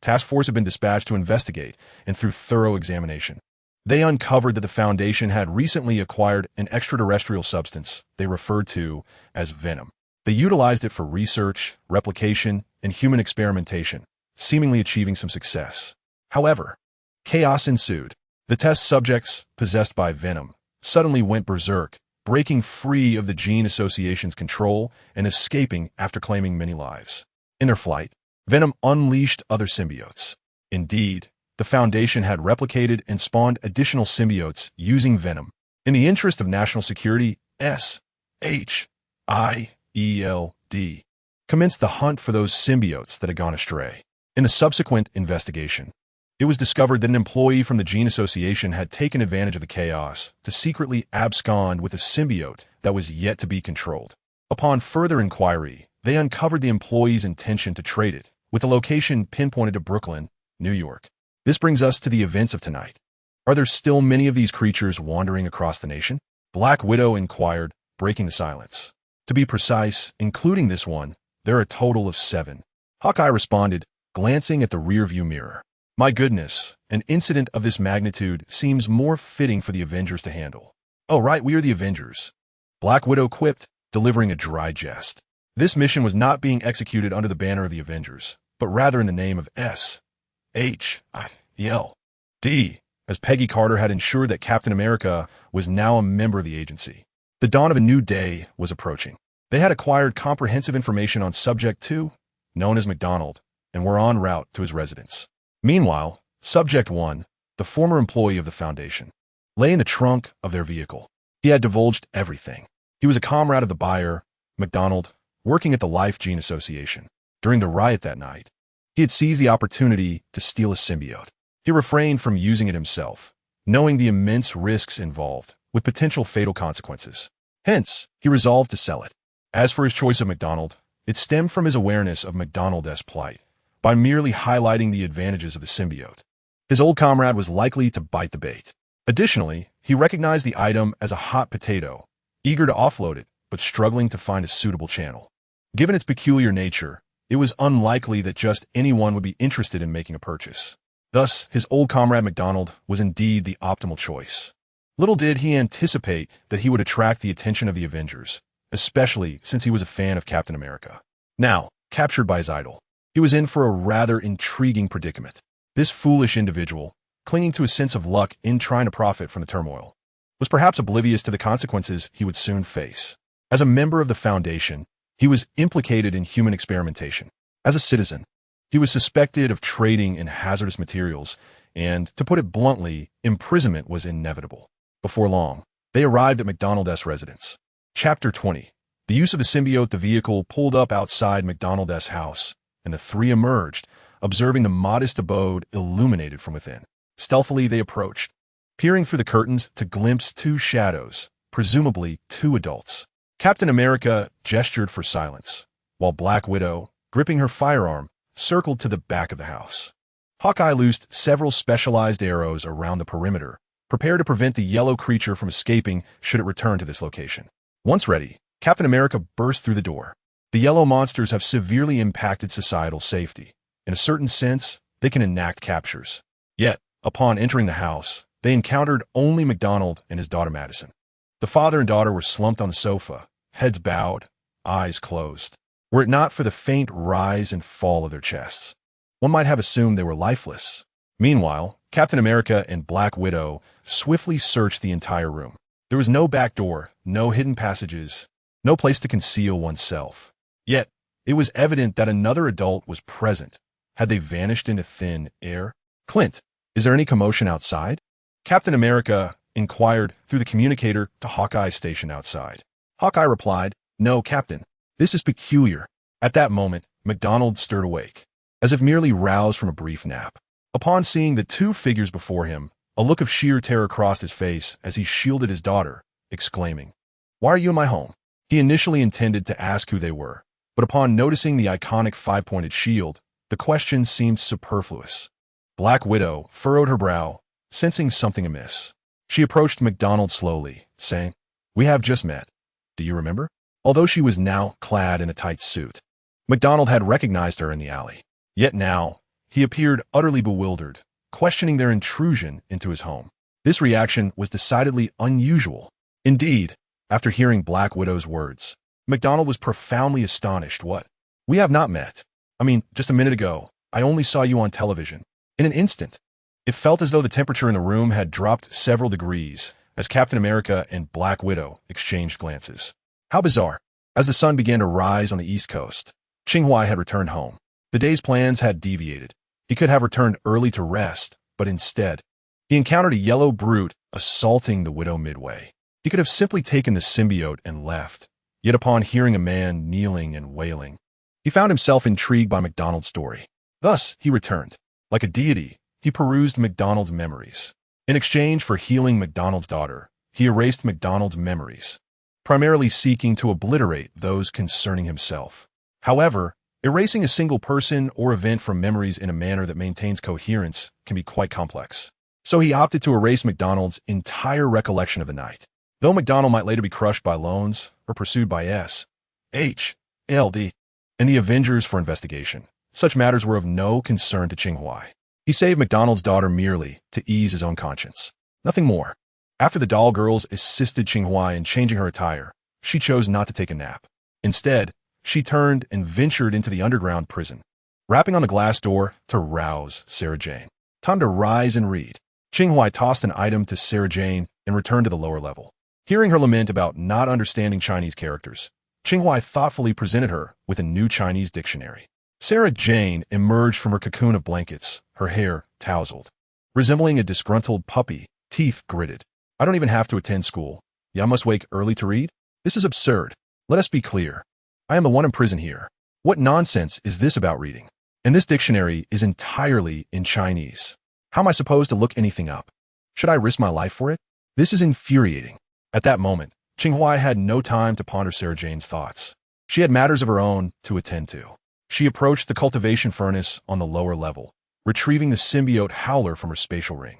A: task force had been dispatched to investigate, and through thorough examination, they uncovered that the Foundation had recently acquired an extraterrestrial substance they referred to as venom. They utilized it for research, replication, and human experimentation, seemingly achieving some success. However, chaos ensued. The test subjects, possessed by venom, suddenly went berserk, breaking free of the Gene Association's control and escaping after claiming many lives. In their flight, venom unleashed other symbiotes. Indeed, the Foundation had replicated and spawned additional symbiotes using venom. In the interest of national security, SHIELD commenced the hunt for those symbiotes that had gone astray. In the subsequent investigation, it was discovered that an employee from the Gene Association had taken advantage of the chaos to secretly abscond with a symbiote that was yet to be controlled. Upon further inquiry, they uncovered the employee's intention to trade it, with a location pinpointed to Brooklyn, New York. This brings us to the events of tonight. Are there still many of these creatures wandering across the nation? Black Widow inquired, breaking the silence. To be precise, including this one, there are a total of 7. Hawkeye responded, glancing at the rearview mirror. "My goodness, an incident of this magnitude seems more fitting for the Avengers to handle." "Oh right, we are the Avengers," Black Widow quipped, delivering a dry jest. This mission was not being executed under the banner of the Avengers, but rather in the name of SHIELD, as Peggy Carter had ensured that Captain America was now a member of the agency. The dawn of a new day was approaching. They had acquired comprehensive information on Subject 2, known as MacDonald, and were en route to his residence. Meanwhile, Subject 1, the former employee of the Foundation, lay in the trunk of their vehicle. He had divulged everything. He was a comrade of the buyer, MacDonald, working at the Life Gene Association. During the riot that night, he had seized the opportunity to steal a symbiote. He refrained from using it himself, knowing the immense risks involved, with potential fatal consequences. Hence, he resolved to sell it. As for his choice of MacDonald, it stemmed from his awareness of MacDonald's plight, by merely highlighting the advantages of the symbiote. His old comrade was likely to bite the bait. Additionally, he recognized the item as a hot potato, eager to offload it, but struggling to find a suitable channel. Given its peculiar nature, it was unlikely that just anyone would be interested in making a purchase. Thus, his old comrade MacDonald was indeed the optimal choice. Little did he anticipate that he would attract the attention of the Avengers, especially since he was a fan of Captain America. Now, captured by his idol, he was in for a rather intriguing predicament. This foolish individual, clinging to a sense of luck in trying to profit from the turmoil, was perhaps oblivious to the consequences he would soon face. As a member of the Foundation, he was implicated in human experimentation. As a citizen, he was suspected of trading in hazardous materials, and, to put it bluntly, imprisonment was inevitable. Before long, they arrived at MacDonald's residence. Chapter 20. The use of the symbiote. The vehicle pulled up outside MacDonald's house, and the three emerged, observing the modest abode illuminated from within. Stealthily they approached, peering through the curtains to glimpse two shadows, presumably two adults. Captain America gestured for silence, while Black Widow, gripping her firearm, circled to the back of the house. Hawkeye loosed several specialized arrows around the perimeter, prepared to prevent the yellow creature from escaping should it return to this location. Once ready, Captain America burst through the door. The yellow monsters have severely impacted societal safety. In a certain sense, they can enact captures. Yet, upon entering the house, they encountered only MacDonald and his daughter Madison. The father and daughter were slumped on the sofa, heads bowed, eyes closed. Were it not for the faint rise and fall of their chests, one might have assumed they were lifeless. Meanwhile, Captain America and Black Widow swiftly searched the entire room. There was no back door, no hidden passages, no place to conceal oneself. Yet, it was evident that another adult was present. Had they vanished into thin air? "Clint, is there any commotion outside?" Captain America inquired through the communicator to Hawkeye's station outside. Hawkeye replied, "No, Captain. This is peculiar." At that moment, MacDonald stirred awake, as if merely roused from a brief nap. Upon seeing the two figures before him, a look of sheer terror crossed his face as he shielded his daughter, exclaiming, "Why are you in my home?" He initially intended to ask who they were, but upon noticing the iconic five-pointed shield, the question seemed superfluous. Black Widow furrowed her brow, sensing something amiss. She approached MacDonald slowly, saying, "We have just met. Do you remember?" Although she was now clad in a tight suit, MacDonald had recognized her in the alley. Yet now, he appeared utterly bewildered, questioning their intrusion into his home. This reaction was decidedly unusual. Indeed, after hearing Black Widow's words, MacDonald was profoundly astonished. "What? We have not met. I mean, just a minute ago, I only saw you on television." In an instant, it felt as though the temperature in the room had dropped several degrees as Captain America and Black Widow exchanged glances. How bizarre. As the sun began to rise on the East Coast, Qing Huai had returned home. The day's plans had deviated. He could have returned early to rest, but instead, he encountered a yellow brute assaulting the widow midway. He could have simply taken the symbiote and left, yet upon hearing a man kneeling and wailing, he found himself intrigued by MacDonald's story. Thus, he returned. Like a deity, he perused MacDonald's memories. In exchange for healing MacDonald's daughter, he erased MacDonald's memories, primarily seeking to obliterate those concerning himself. However, erasing a single person or event from memories in a manner that maintains coherence can be quite complex. So he opted to erase MacDonald's entire recollection of the night. Though MacDonald might later be crushed by loans or pursued by S.H.L.D. and the Avengers for investigation, such matters were of no concern to Qing Huai. He saved MacDonald's daughter merely to ease his own conscience. Nothing more. After the doll girls assisted Qing Huai in changing her attire, she chose not to take a nap. Instead, she turned and ventured into the underground prison, rapping on the glass door to rouse Sarah Jane. "Time to rise and read." Qing Huai tossed an item to Sarah Jane and returned to the lower level. Hearing her lament about not understanding Chinese characters, Qing Huai thoughtfully presented her with a new Chinese dictionary. Sarah Jane emerged from her cocoon of blankets, her hair tousled. Resembling a disgruntled puppy, teeth gritted. I don't even have to attend school. Yeah, I must wake early to read? This is absurd. Let us be clear. I am the one in prison here. What nonsense is this about reading? And this dictionary is entirely in Chinese. How am I supposed to look anything up? Should I risk my life for it? This is infuriating. At that moment, Qing Huai had no time to ponder Sarah Jane's thoughts. She had matters of her own to attend to. She approached the cultivation furnace on the lower level, retrieving the symbiote howler from her spatial ring.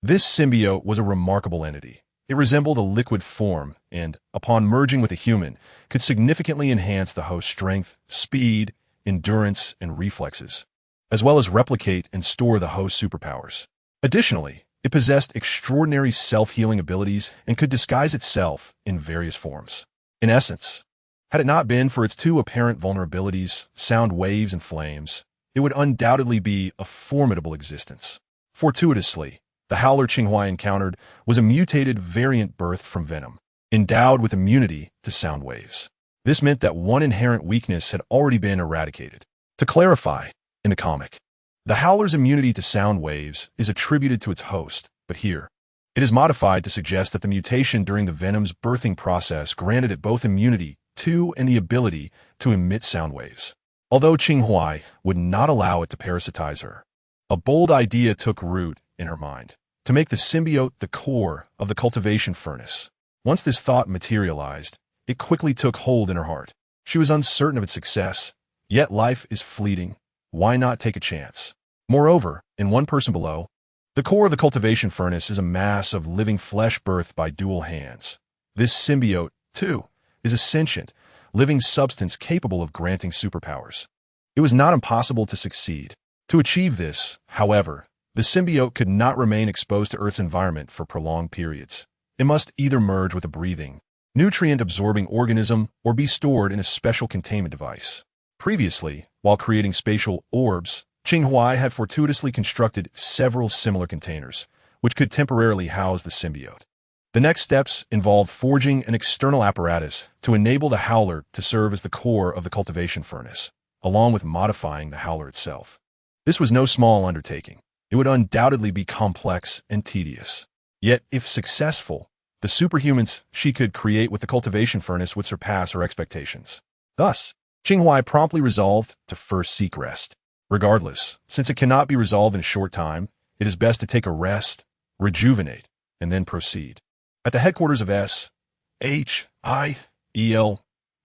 A: This symbiote was a remarkable entity. It resembled a liquid form and, upon merging with a human, could significantly enhance the host's strength, speed, endurance, and reflexes, as well as replicate and store the host's superpowers. Additionally, it possessed extraordinary self-healing abilities and could disguise itself in various forms. In essence, had it not been for its two apparent vulnerabilities, sound waves and flames, it would undoubtedly be a formidable existence. Fortuitously, the howler Qing Huai encountered was a mutated variant birthed from venom, endowed with immunity to sound waves. This meant that one inherent weakness had already been eradicated. To clarify, in the comic, the howler's immunity to sound waves is attributed to its host, but here, it is modified to suggest that the mutation during the venom's birthing process granted it both immunity to and the ability to emit sound waves. Although Qing Huai would not allow it to parasitize her, a bold idea took root in her mind, to make the symbiote the core of the cultivation furnace. Once this thought materialized, it quickly took hold in her heart. She was uncertain of its success, yet life is fleeting. Why not take a chance? Moreover, in one person below, the core of the cultivation furnace is a mass of living flesh birthed by dual hands. This symbiote, too, is a sentient, living substance capable of granting superpowers. It was not impossible to succeed. To achieve this, however, the symbiote could not remain exposed to Earth's environment for prolonged periods. It must either merge with a breathing, nutrient-absorbing organism or be stored in a special containment device. Previously, while creating spatial orbs, Qing Huai had fortuitously constructed several similar containers, which could temporarily house the symbiote. The next steps involved forging an external apparatus to enable the howler to serve as the core of the cultivation furnace, along with modifying the howler itself. This was no small undertaking. It would undoubtedly be complex and tedious. Yet, if successful, the superhumans she could create with the cultivation furnace would surpass her expectations. Thus, Qing Huai promptly resolved to first seek rest. Regardless, since it cannot be resolved in a short time, it is best to take a rest, rejuvenate, and then proceed. At the headquarters of SHIELD,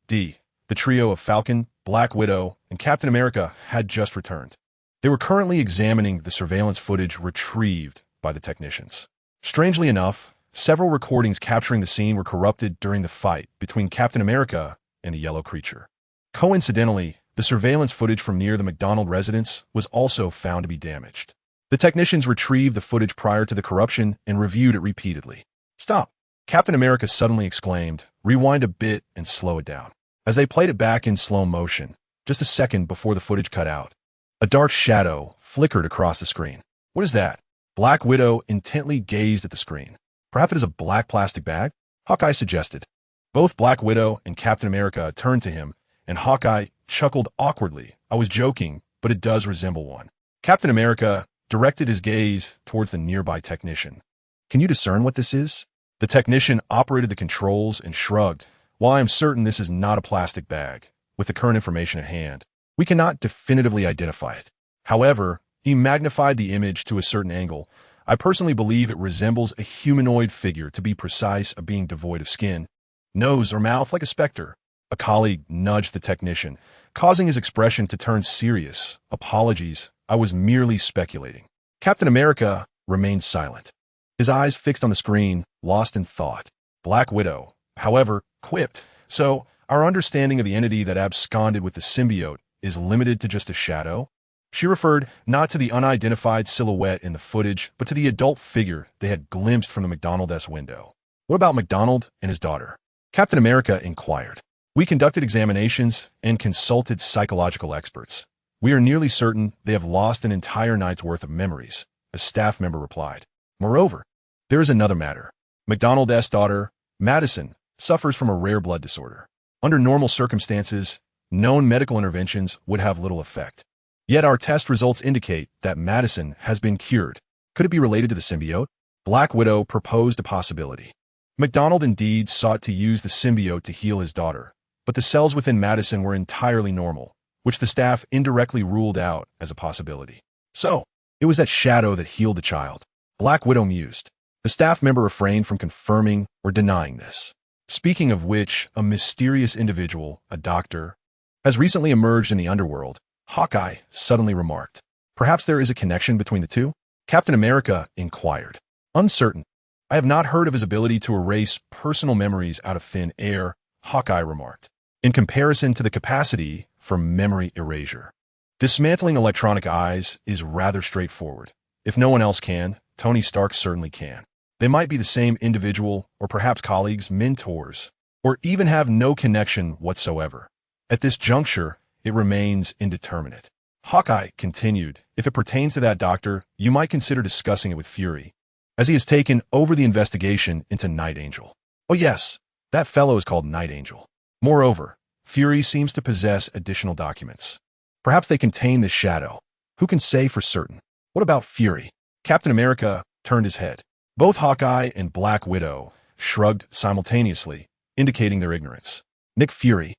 A: the trio of Falcon, Black Widow, and Captain America had just returned. They were currently examining the surveillance footage retrieved by the technicians. Strangely enough, several recordings capturing the scene were corrupted during the fight between Captain America and the yellow creature. Coincidentally, the surveillance footage from near the McDonald residence was also found to be damaged. The technicians retrieved the footage prior to the corruption and reviewed it repeatedly. "Stop!" Captain America suddenly exclaimed, "Rewind a bit and slow it down." As they played it back in slow motion, just a second before the footage cut out, a dark shadow flickered across the screen. "What is that?" Black Widow intently gazed at the screen. "Perhaps it is a black plastic bag?" Hawkeye suggested. Both Black Widow and Captain America turned to him, and Hawkeye chuckled awkwardly. "I was joking, but it does resemble one." Captain America directed his gaze towards the nearby technician. "Can you discern what this is?" The technician operated the controls and shrugged. "While I am certain this is not a plastic bag, with the current information at hand, we cannot definitively identify it. However, he magnified the image to a certain angle. I personally believe it resembles a humanoid figure, to be precise, a being devoid of skin, nose or mouth like a specter." A colleague nudged the technician, causing his expression to turn serious. "Apologies, I was merely speculating." Captain America remained silent, his eyes fixed on the screen, lost in thought. Black Widow, however, quipped, "So, our understanding of the entity that absconded with the symbiote is limited to just a shadow?" She referred not to the unidentified silhouette in the footage, but to the adult figure they had glimpsed from the McDonald's window. "What about McDonald and his daughter?" Captain America inquired. "We conducted examinations and consulted psychological experts. We are nearly certain they have lost an entire night's worth of memories," a staff member replied. "Moreover, there is another matter. McDonald's daughter, Madison, suffers from a rare blood disorder. Under normal circumstances, known medical interventions would have little effect. Yet our test results indicate that Madison has been cured. Could it be related to the symbiote? Black Widow proposed a possibility. MacDonald indeed sought to use the symbiote to heal his daughter, but the cells within Madison were entirely normal, which the staff indirectly ruled out as a possibility. So, it was that shadow that healed the child. Black Widow mused. The staff member refrained from confirming or denying this. Speaking of which, a mysterious individual, a doctor, has recently emerged in the underworld, Hawkeye suddenly remarked. Perhaps there is a connection between the two? Captain America inquired. Uncertain. I have not heard of his ability to erase personal memories out of thin air, Hawkeye remarked, in comparison to the capacity for memory erasure. Dismantling electronic eyes is rather straightforward. If no one else can, Tony Stark certainly can. They might be the same individual, or perhaps colleagues, mentors, or even have no connection whatsoever. At this juncture, it remains indeterminate. Hawkeye continued, if it pertains to that doctor, you might consider discussing it with Fury, as he has taken over the investigation into Night Angel. Oh yes, that fellow is called Night Angel. Moreover, Fury seems to possess additional documents. Perhaps they contain this shadow. Who can say for certain? What about Fury? Captain America turned his head. Both Hawkeye and Black Widow shrugged simultaneously, indicating their ignorance. Nick Fury,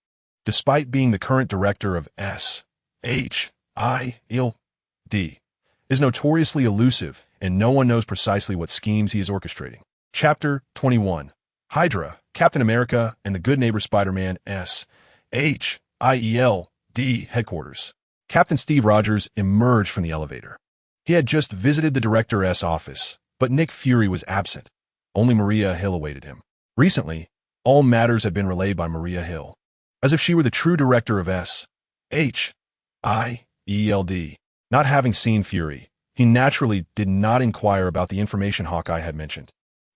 A: despite being the current director of SHIELD, is notoriously elusive, and no one knows precisely what schemes he is orchestrating. Chapter 21. Hydra, Captain America, and the Good Neighbor Spider-Man SHIELD headquarters. Captain Steve Rogers emerged from the elevator. He had just visited the director's office, but Nick Fury was absent. Only Maria Hill awaited him. Recently, all matters had been relayed by Maria Hill, as if she were the true director of SHIELD. Not having seen Fury, he naturally did not inquire about the information Hawkeye had mentioned.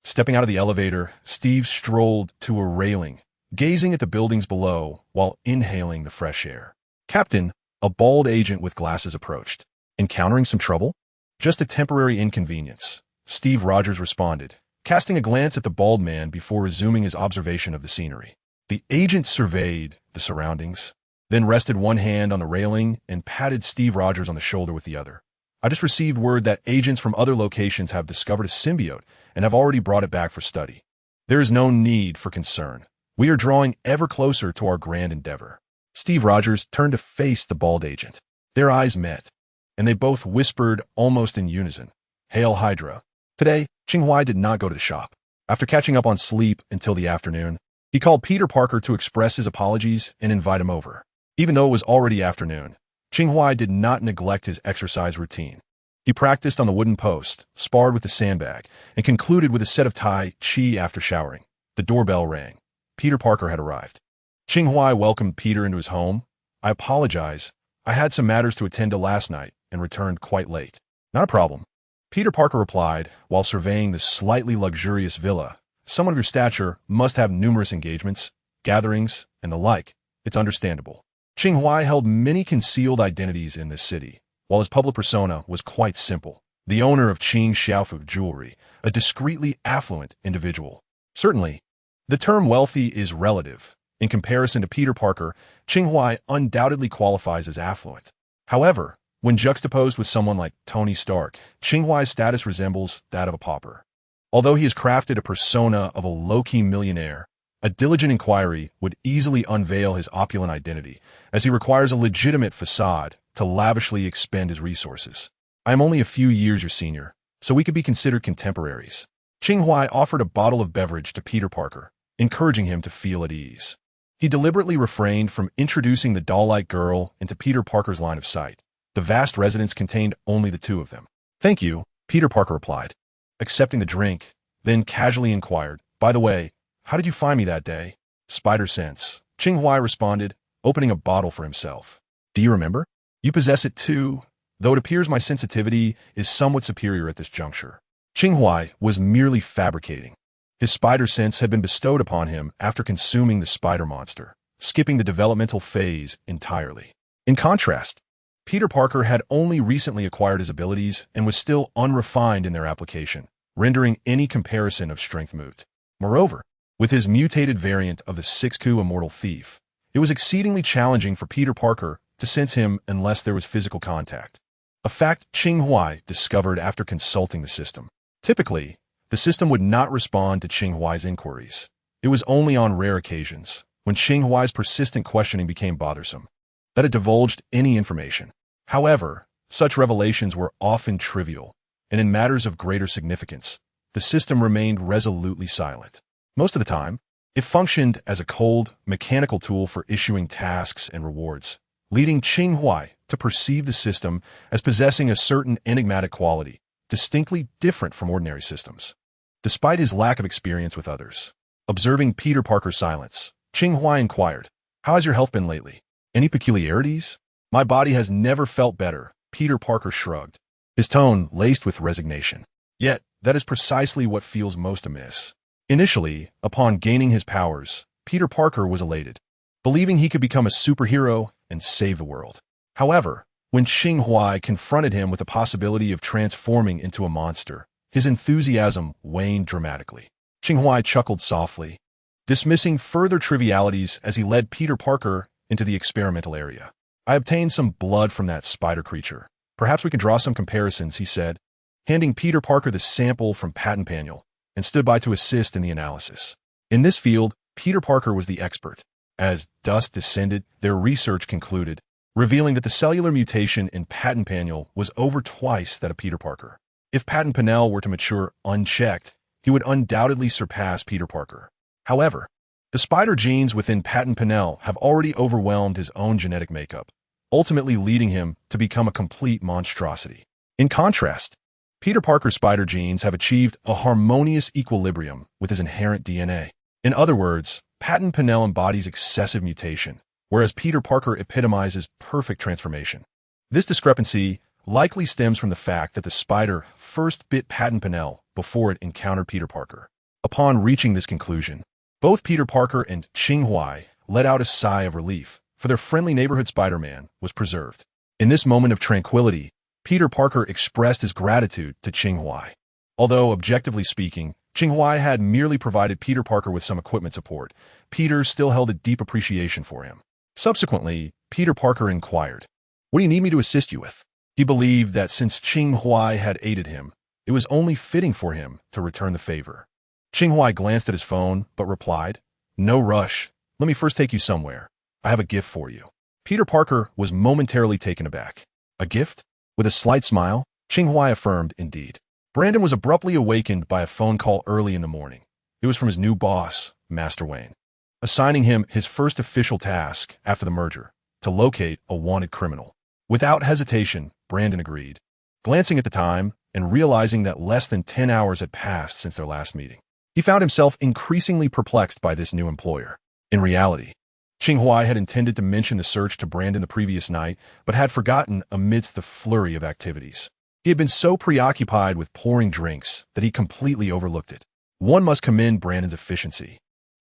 A: Stepping out of the elevator, Steve strolled to a railing, gazing at the buildings below while inhaling the fresh air. Captain, a bald agent with glasses approached. Encountering some trouble? Just a temporary inconvenience, Steve Rogers responded, casting a glance at the bald man before resuming his observation of the scenery. The agent surveyed the surroundings, then rested one hand on the railing and patted Steve Rogers on the shoulder with the other. I just received word that agents from other locations have discovered a symbiote and have already brought it back for study. There is no need for concern. We are drawing ever closer to our grand endeavor. Steve Rogers turned to face the bald agent. Their eyes met, and they both whispered almost in unison, "Hail Hydra." Today, Qing Huai did not go to the shop. After catching up on sleep until the afternoon, he called Peter Parker to express his apologies and invite him over. Even though it was already afternoon, Qing Huai did not neglect his exercise routine. He practiced on the wooden post, sparred with the sandbag, and concluded with a set of Tai Chi after showering. The doorbell rang. Peter Parker had arrived. Qing Huai welcomed Peter into his home. "I apologize. I had some matters to attend to last night and returned quite late." "Not a problem," Peter Parker replied while surveying the slightly luxurious villa. "Someone of your stature must have numerous engagements, gatherings, and the like. It's understandable." Qing Huai held many concealed identities in this city, while his public persona was quite simple. The owner of Qing Xiaofu jewelry, a discreetly affluent individual. Certainly, the term wealthy is relative. In comparison to Peter Parker, Qing Huai undoubtedly qualifies as affluent. However, when juxtaposed with someone like Tony Stark, Qing Huai's status resembles that of a pauper. Although he has crafted a persona of a low-key millionaire, a diligent inquiry would easily unveil his opulent identity, as he requires a legitimate facade to lavishly expend his resources. "I am only a few years your senior, so we could be considered contemporaries." Qing Huai offered a bottle of beverage to Peter Parker, encouraging him to feel at ease. He deliberately refrained from introducing the doll-like girl into Peter Parker's line of sight. The vast residence contained only the two of them. "Thank you," Peter Parker replied, accepting the drink, then casually inquired, "By the way, how did you find me that day?" "Spider sense," Qing Huai responded, opening a bottle for himself. "Do you remember? You possess it too, though it appears my sensitivity is somewhat superior at this juncture." Qing Huai was merely fabricating. His spider sense had been bestowed upon him after consuming the spider monster, skipping the developmental phase entirely. In contrast, Peter Parker had only recently acquired his abilities and was still unrefined in their application, rendering any comparison of strength moot. Moreover, With his mutated variant of the 6-coup immortal thief, it was exceedingly challenging for Peter Parker to sense him unless there was physical contact, a fact Qing Huai discovered after consulting the system. Typically, the system would not respond to Qing Huai's inquiries. It was only on rare occasions, when Qing Huai's persistent questioning became bothersome, that it divulged any information. However, such revelations were often trivial, and in matters of greater significance, the system remained resolutely silent. Most of the time, it functioned as a cold, mechanical tool for issuing tasks and rewards, leading Qing Huai to perceive the system as possessing a certain enigmatic quality, distinctly different from ordinary systems. Despite his lack of experience with others, observing Peter Parker's silence, Qing Huai inquired, "How has your health been lately? Any peculiarities?" "My body has never felt better," Peter Parker shrugged, his tone laced with resignation. Yet, that is precisely what feels most amiss. Initially, upon gaining his powers, Peter Parker was elated, believing he could become a superhero and save the world. However, when Qing Huai confronted him with the possibility of transforming into a monster, his enthusiasm waned dramatically. Qing Huai chuckled softly, dismissing further trivialities as he led Peter Parker into the experimental area. "I obtained some blood from that spider creature. Perhaps we can draw some comparisons," he said, handing Peter Parker the sample from patent panel, and stood by to assist in the analysis. In this field, Peter Parker was the expert. As dust descended, their research concluded, revealing that the cellular mutation in patent panel was over twice that of Peter Parker. If patent panel were to mature unchecked, he would undoubtedly surpass Peter Parker. However, the spider genes within patent panel have already overwhelmed his own genetic makeup, ultimately leading him to become a complete monstrosity. In contrast, Peter Parker's spider genes have achieved a harmonious equilibrium with his inherent DNA. In other words, patent panel embodies excessive mutation, whereas Peter Parker epitomizes perfect transformation. This discrepancy likely stems from the fact that the spider first bit patent panel before it encountered Peter Parker. Upon reaching this conclusion, both Peter Parker and Qing Huai let out a sigh of relief, for their friendly neighborhood Spider-Man was preserved. In this moment of tranquility, Peter Parker expressed his gratitude to Qing Huai. Although, objectively speaking, Qing Huai had merely provided Peter Parker with some equipment support, Peter still held a deep appreciation for him. Subsequently, Peter Parker inquired, "What do you need me to assist you with?" He believed that since Qing Huai had aided him, it was only fitting for him to return the favor. Qing Huai glanced at his phone, but replied, "No rush. Let me first take you somewhere. I have a gift for you." Peter Parker was momentarily taken aback. "A gift?" With a slight smile, Qing Huai affirmed, "Indeed." Brandon was abruptly awakened by a phone call early in the morning. It was from his new boss, Master Wayne, assigning him his first official task after the merger, to locate a wanted criminal. Without hesitation, Brandon agreed, glancing at the time and realizing that less than 10 hours had passed since their last meeting. He found himself increasingly perplexed by this new employer. In reality, Qing Huai had intended to mention the search to Brandon the previous night, but had forgotten amidst the flurry of activities. He had been so preoccupied with pouring drinks that he completely overlooked it. One must commend Brandon's efficiency,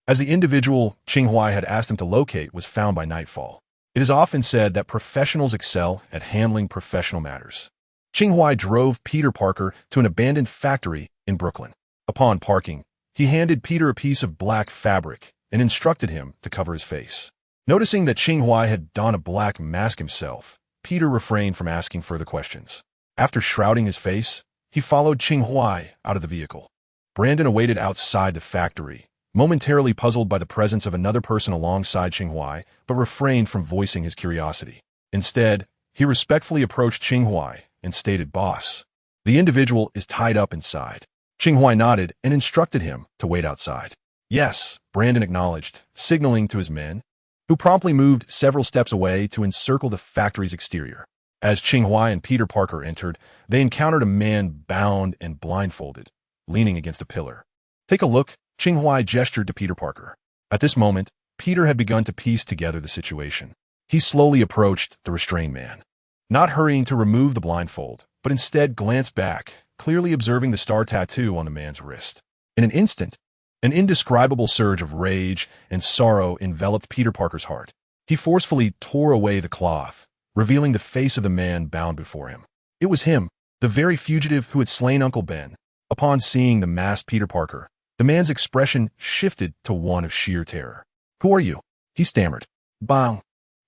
A: as the individual Qing Huai had asked him to locate was found by nightfall. It is often said that professionals excel at handling professional matters. Qing Huai drove Peter Parker to an abandoned factory in Brooklyn. Upon parking, he handed Peter a piece of black fabric and instructed him to cover his face. Noticing that Qing Huai had donned a black mask himself, Peter refrained from asking further questions. After shrouding his face, he followed Qing Huai out of the vehicle. Brandon awaited outside the factory, momentarily puzzled by the presence of another person alongside Qing Huai, but refrained from voicing his curiosity. Instead, he respectfully approached Qing Huai and stated, "Boss, the individual is tied up inside." Qing Huai nodded and instructed him to wait outside. "Yes," Brandon acknowledged, signaling to his men, who promptly moved several steps away to encircle the factory's exterior. As Qing Huai and Peter Parker entered, they encountered a man bound and blindfolded, leaning against a pillar. "Take a look," Qing Huai gestured to Peter Parker. At this moment, Peter had begun to piece together the situation. He slowly approached the restrained man, not hurrying to remove the blindfold, but instead glanced back, clearly observing the star tattoo on the man's wrist. In an instant, an indescribable surge of rage and sorrow enveloped Peter Parker's heart. He forcefully tore away the cloth, revealing the face of the man bound before him. It was him, the very fugitive who had slain Uncle Ben. Upon seeing the masked Peter Parker, the The man's expression shifted to one of sheer terror. "Who are you?" he stammered. Bang!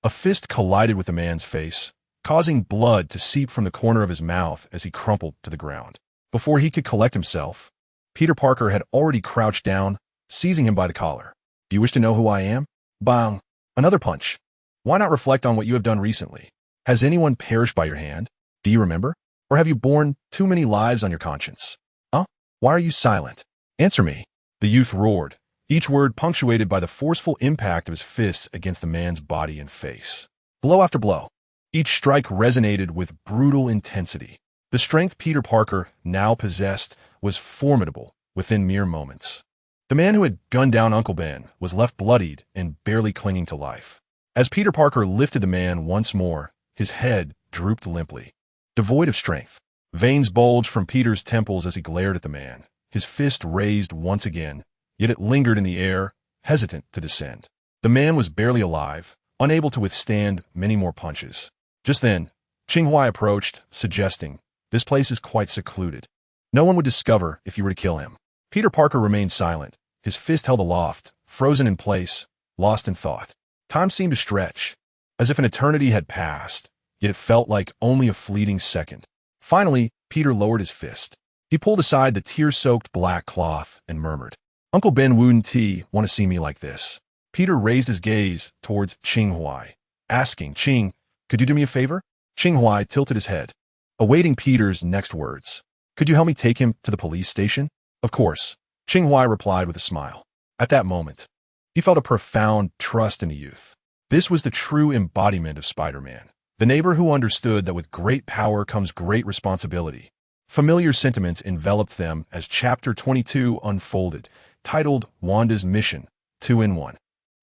A: A fist collided with the man's face, causing blood to seep from the corner of his mouth as he crumpled to the ground. Before he could collect himself, Peter Parker had already crouched down, seizing him by the collar. "Do you wish to know who I am?" Bang! Another punch. "Why not reflect on what you have done recently? Has anyone perished by your hand? Do you remember? Or have you borne too many lives on your conscience? Huh? Why are you silent? Answer me." The youth roared, each word punctuated by the forceful impact of his fists against the man's body and face. Blow after blow. Each strike resonated with brutal intensity. The strength Peter Parker now possessed was formidable within mere moments. The man who had gunned down Uncle Ben was left bloodied and barely clinging to life. As Peter Parker lifted the man once more, his head drooped limply. Devoid of strength, veins bulged from Peter's temples as he glared at the man, his fist raised once again, yet it lingered in the air, hesitant to descend. The man was barely alive, unable to withstand many more punches. Just then, Qing Huai approached, suggesting, "This place is quite secluded. No one would discover if you were to kill him." Peter Parker remained silent, his fist held aloft, frozen in place, lost in thought. Time seemed to stretch, as if an eternity had passed, yet it felt like only a fleeting second. Finally, Peter lowered his fist. He pulled aside the tear-soaked black cloth and murmured, "Uncle Ben wouldn't want to see me like this." Peter raised his gaze towards Qing Huai, asking, "Qing, could you do me a favor?" Qing Huai tilted his head, awaiting Peter's next words. "Could you help me take him to the police station?" "Of course," Qing Huai replied with a smile. At that moment, he felt a profound trust in the youth. This was the true embodiment of Spider-Man, the neighbor who understood that with great power comes great responsibility. Familiar sentiments enveloped them as Chapter 22 unfolded, titled Wanda's Mission, 2-in-1.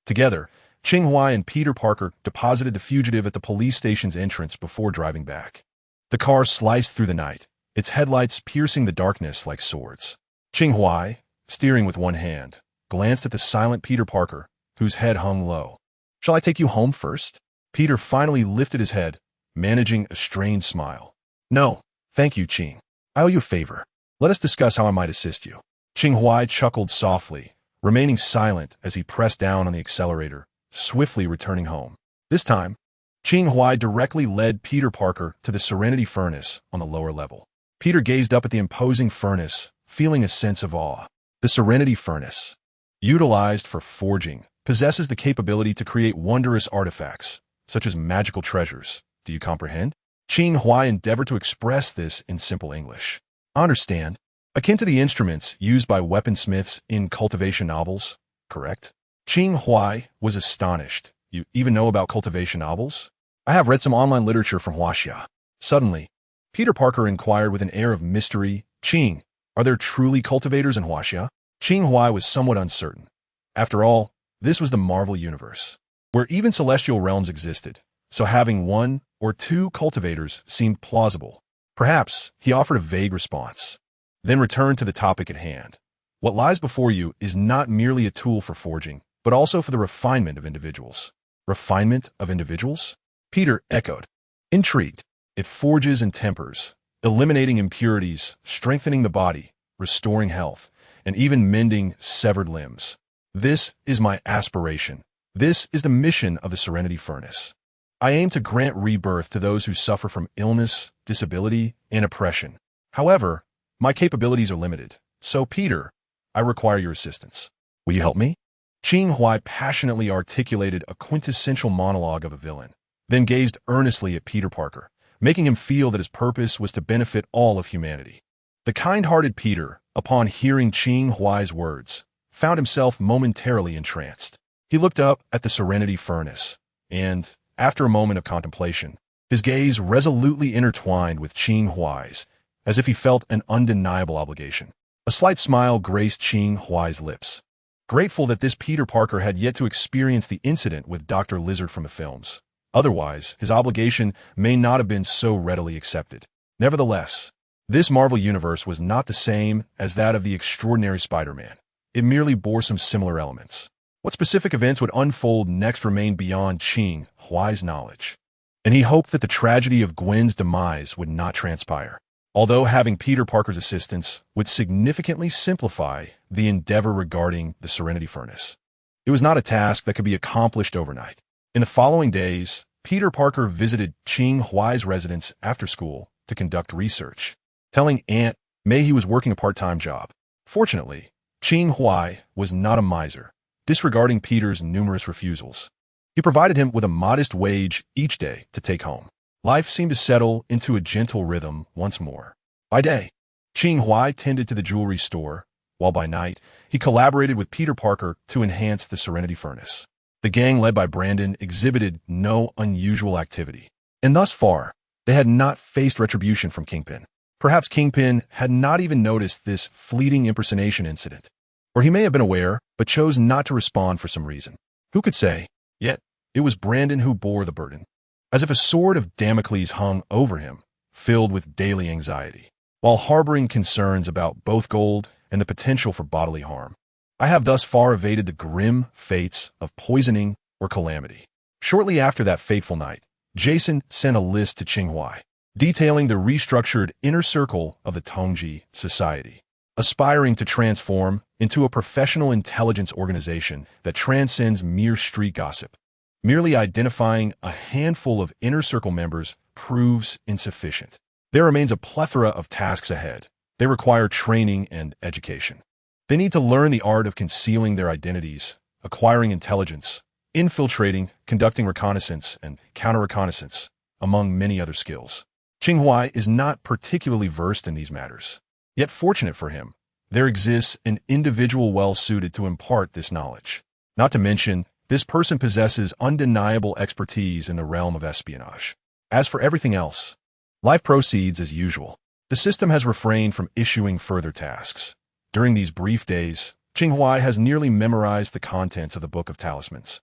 A: Together, Qing Huai and Peter Parker deposited the fugitive at the police station's entrance before driving back. The car sliced through the night, its headlights piercing the darkness like swords. Qing Huai, steering with one hand, glanced at the silent Peter Parker, whose head hung low. "Shall I take you home first?" Peter finally lifted his head, managing a strained smile. "No, thank you, Qing. I owe you a favor. Let us discuss how I might assist you." Qing Huai chuckled softly, remaining silent as he pressed down on the accelerator, swiftly returning home. This time, Qing Huai directly led Peter Parker to the Serenity Furnace on the lower level. Peter gazed up at the imposing furnace, feeling a sense of awe. The Serenity Furnace, utilized for forging, possesses the capability to create wondrous artifacts, such as magical treasures. Do you comprehend? Qing Huai endeavored to express this in simple English. "I understand. Akin to the instruments used by weaponsmiths in cultivation novels, correct?" Qing Huai was astonished. "You even know about cultivation novels?" "I have read some online literature from Huaxia." Suddenly, Peter Parker inquired with an air of mystery, "Qing, are there truly cultivators in Huaxia?" Qing Huai was somewhat uncertain. After all, this was the Marvel Universe, where even celestial realms existed, so having one or two cultivators seemed plausible. Perhaps he offered a vague response, then returned to the topic at hand. "What lies before you is not merely a tool for forging, but also for the refinement of individuals." "Refinement of individuals?" Peter echoed, intrigued. "It forges and tempers, eliminating impurities, strengthening the body, restoring health, and even mending severed limbs. This is my aspiration. This is the mission of the Serenity Furnace. I aim to grant rebirth to those who suffer from illness, disability, and oppression. However, my capabilities are limited. So, Peter, I require your assistance. Will you help me?" Qing Huai passionately articulated a quintessential monologue of a villain, then gazed earnestly at Peter Parker, making him feel that his purpose was to benefit all of humanity. The kind-hearted Peter, upon hearing Qing Huai's words, found himself momentarily entranced. He looked up at the Serenity Furnace, and, after a moment of contemplation, his gaze resolutely intertwined with Qing Huai's, as if he felt an undeniable obligation. A slight smile graced Qing Huai's lips, grateful that this Peter Parker had yet to experience the incident with Dr. Lizard from the films. Otherwise, his obligation may not have been so readily accepted. Nevertheless, this Marvel Universe was not the same as that of the extraordinary Spider-Man. It merely bore some similar elements. What specific events would unfold next remained beyond Qing Huai's knowledge, and he hoped that the tragedy of Gwen's demise would not transpire. Although having Peter Parker's assistance would significantly simplify the endeavor regarding the Serenity Furnace. It was not a task that could be accomplished overnight. In the following days, Peter Parker visited Qing Huai's residence after school to conduct research, telling Aunt May he was working a part-time job. Fortunately, Qing Huai was not a miser, disregarding Peter's numerous refusals. He provided him with a modest wage each day to take home. Life seemed to settle into a gentle rhythm once more. By day, Qing Huai tended to the jewelry store, while by night, he collaborated with Peter Parker to enhance the Serenity Furnace. The gang led by Brandon exhibited no unusual activity, and thus far, they had not faced retribution from Kingpin. Perhaps Kingpin had not even noticed this fleeting impersonation incident, or he may have been aware, but chose not to respond for some reason. Who could say? Yet, it was Brandon who bore the burden, as if a sword of Damocles hung over him, filled with daily anxiety, while harboring concerns about both gold and the potential for bodily harm. I have thus far evaded the grim fates of poisoning or calamity. Shortly after that fateful night, Jason sent a list to Qing Huai, detailing the restructured inner circle of the Tongji Society, aspiring to transform into a professional intelligence organization that transcends mere street gossip. Merely identifying a handful of inner circle members proves insufficient. There remains a plethora of tasks ahead. They require training and education. They need to learn the art of concealing their identities, acquiring intelligence, infiltrating, conducting reconnaissance, and counter-reconnaissance, among many other skills. Qing Huai is not particularly versed in these matters. Yet fortunate for him, there exists an individual well-suited to impart this knowledge. Not to mention, this person possesses undeniable expertise in the realm of espionage. As for everything else, life proceeds as usual. The system has refrained from issuing further tasks. During these brief days, Qing Huai has nearly memorized the contents of the Book of Talismans,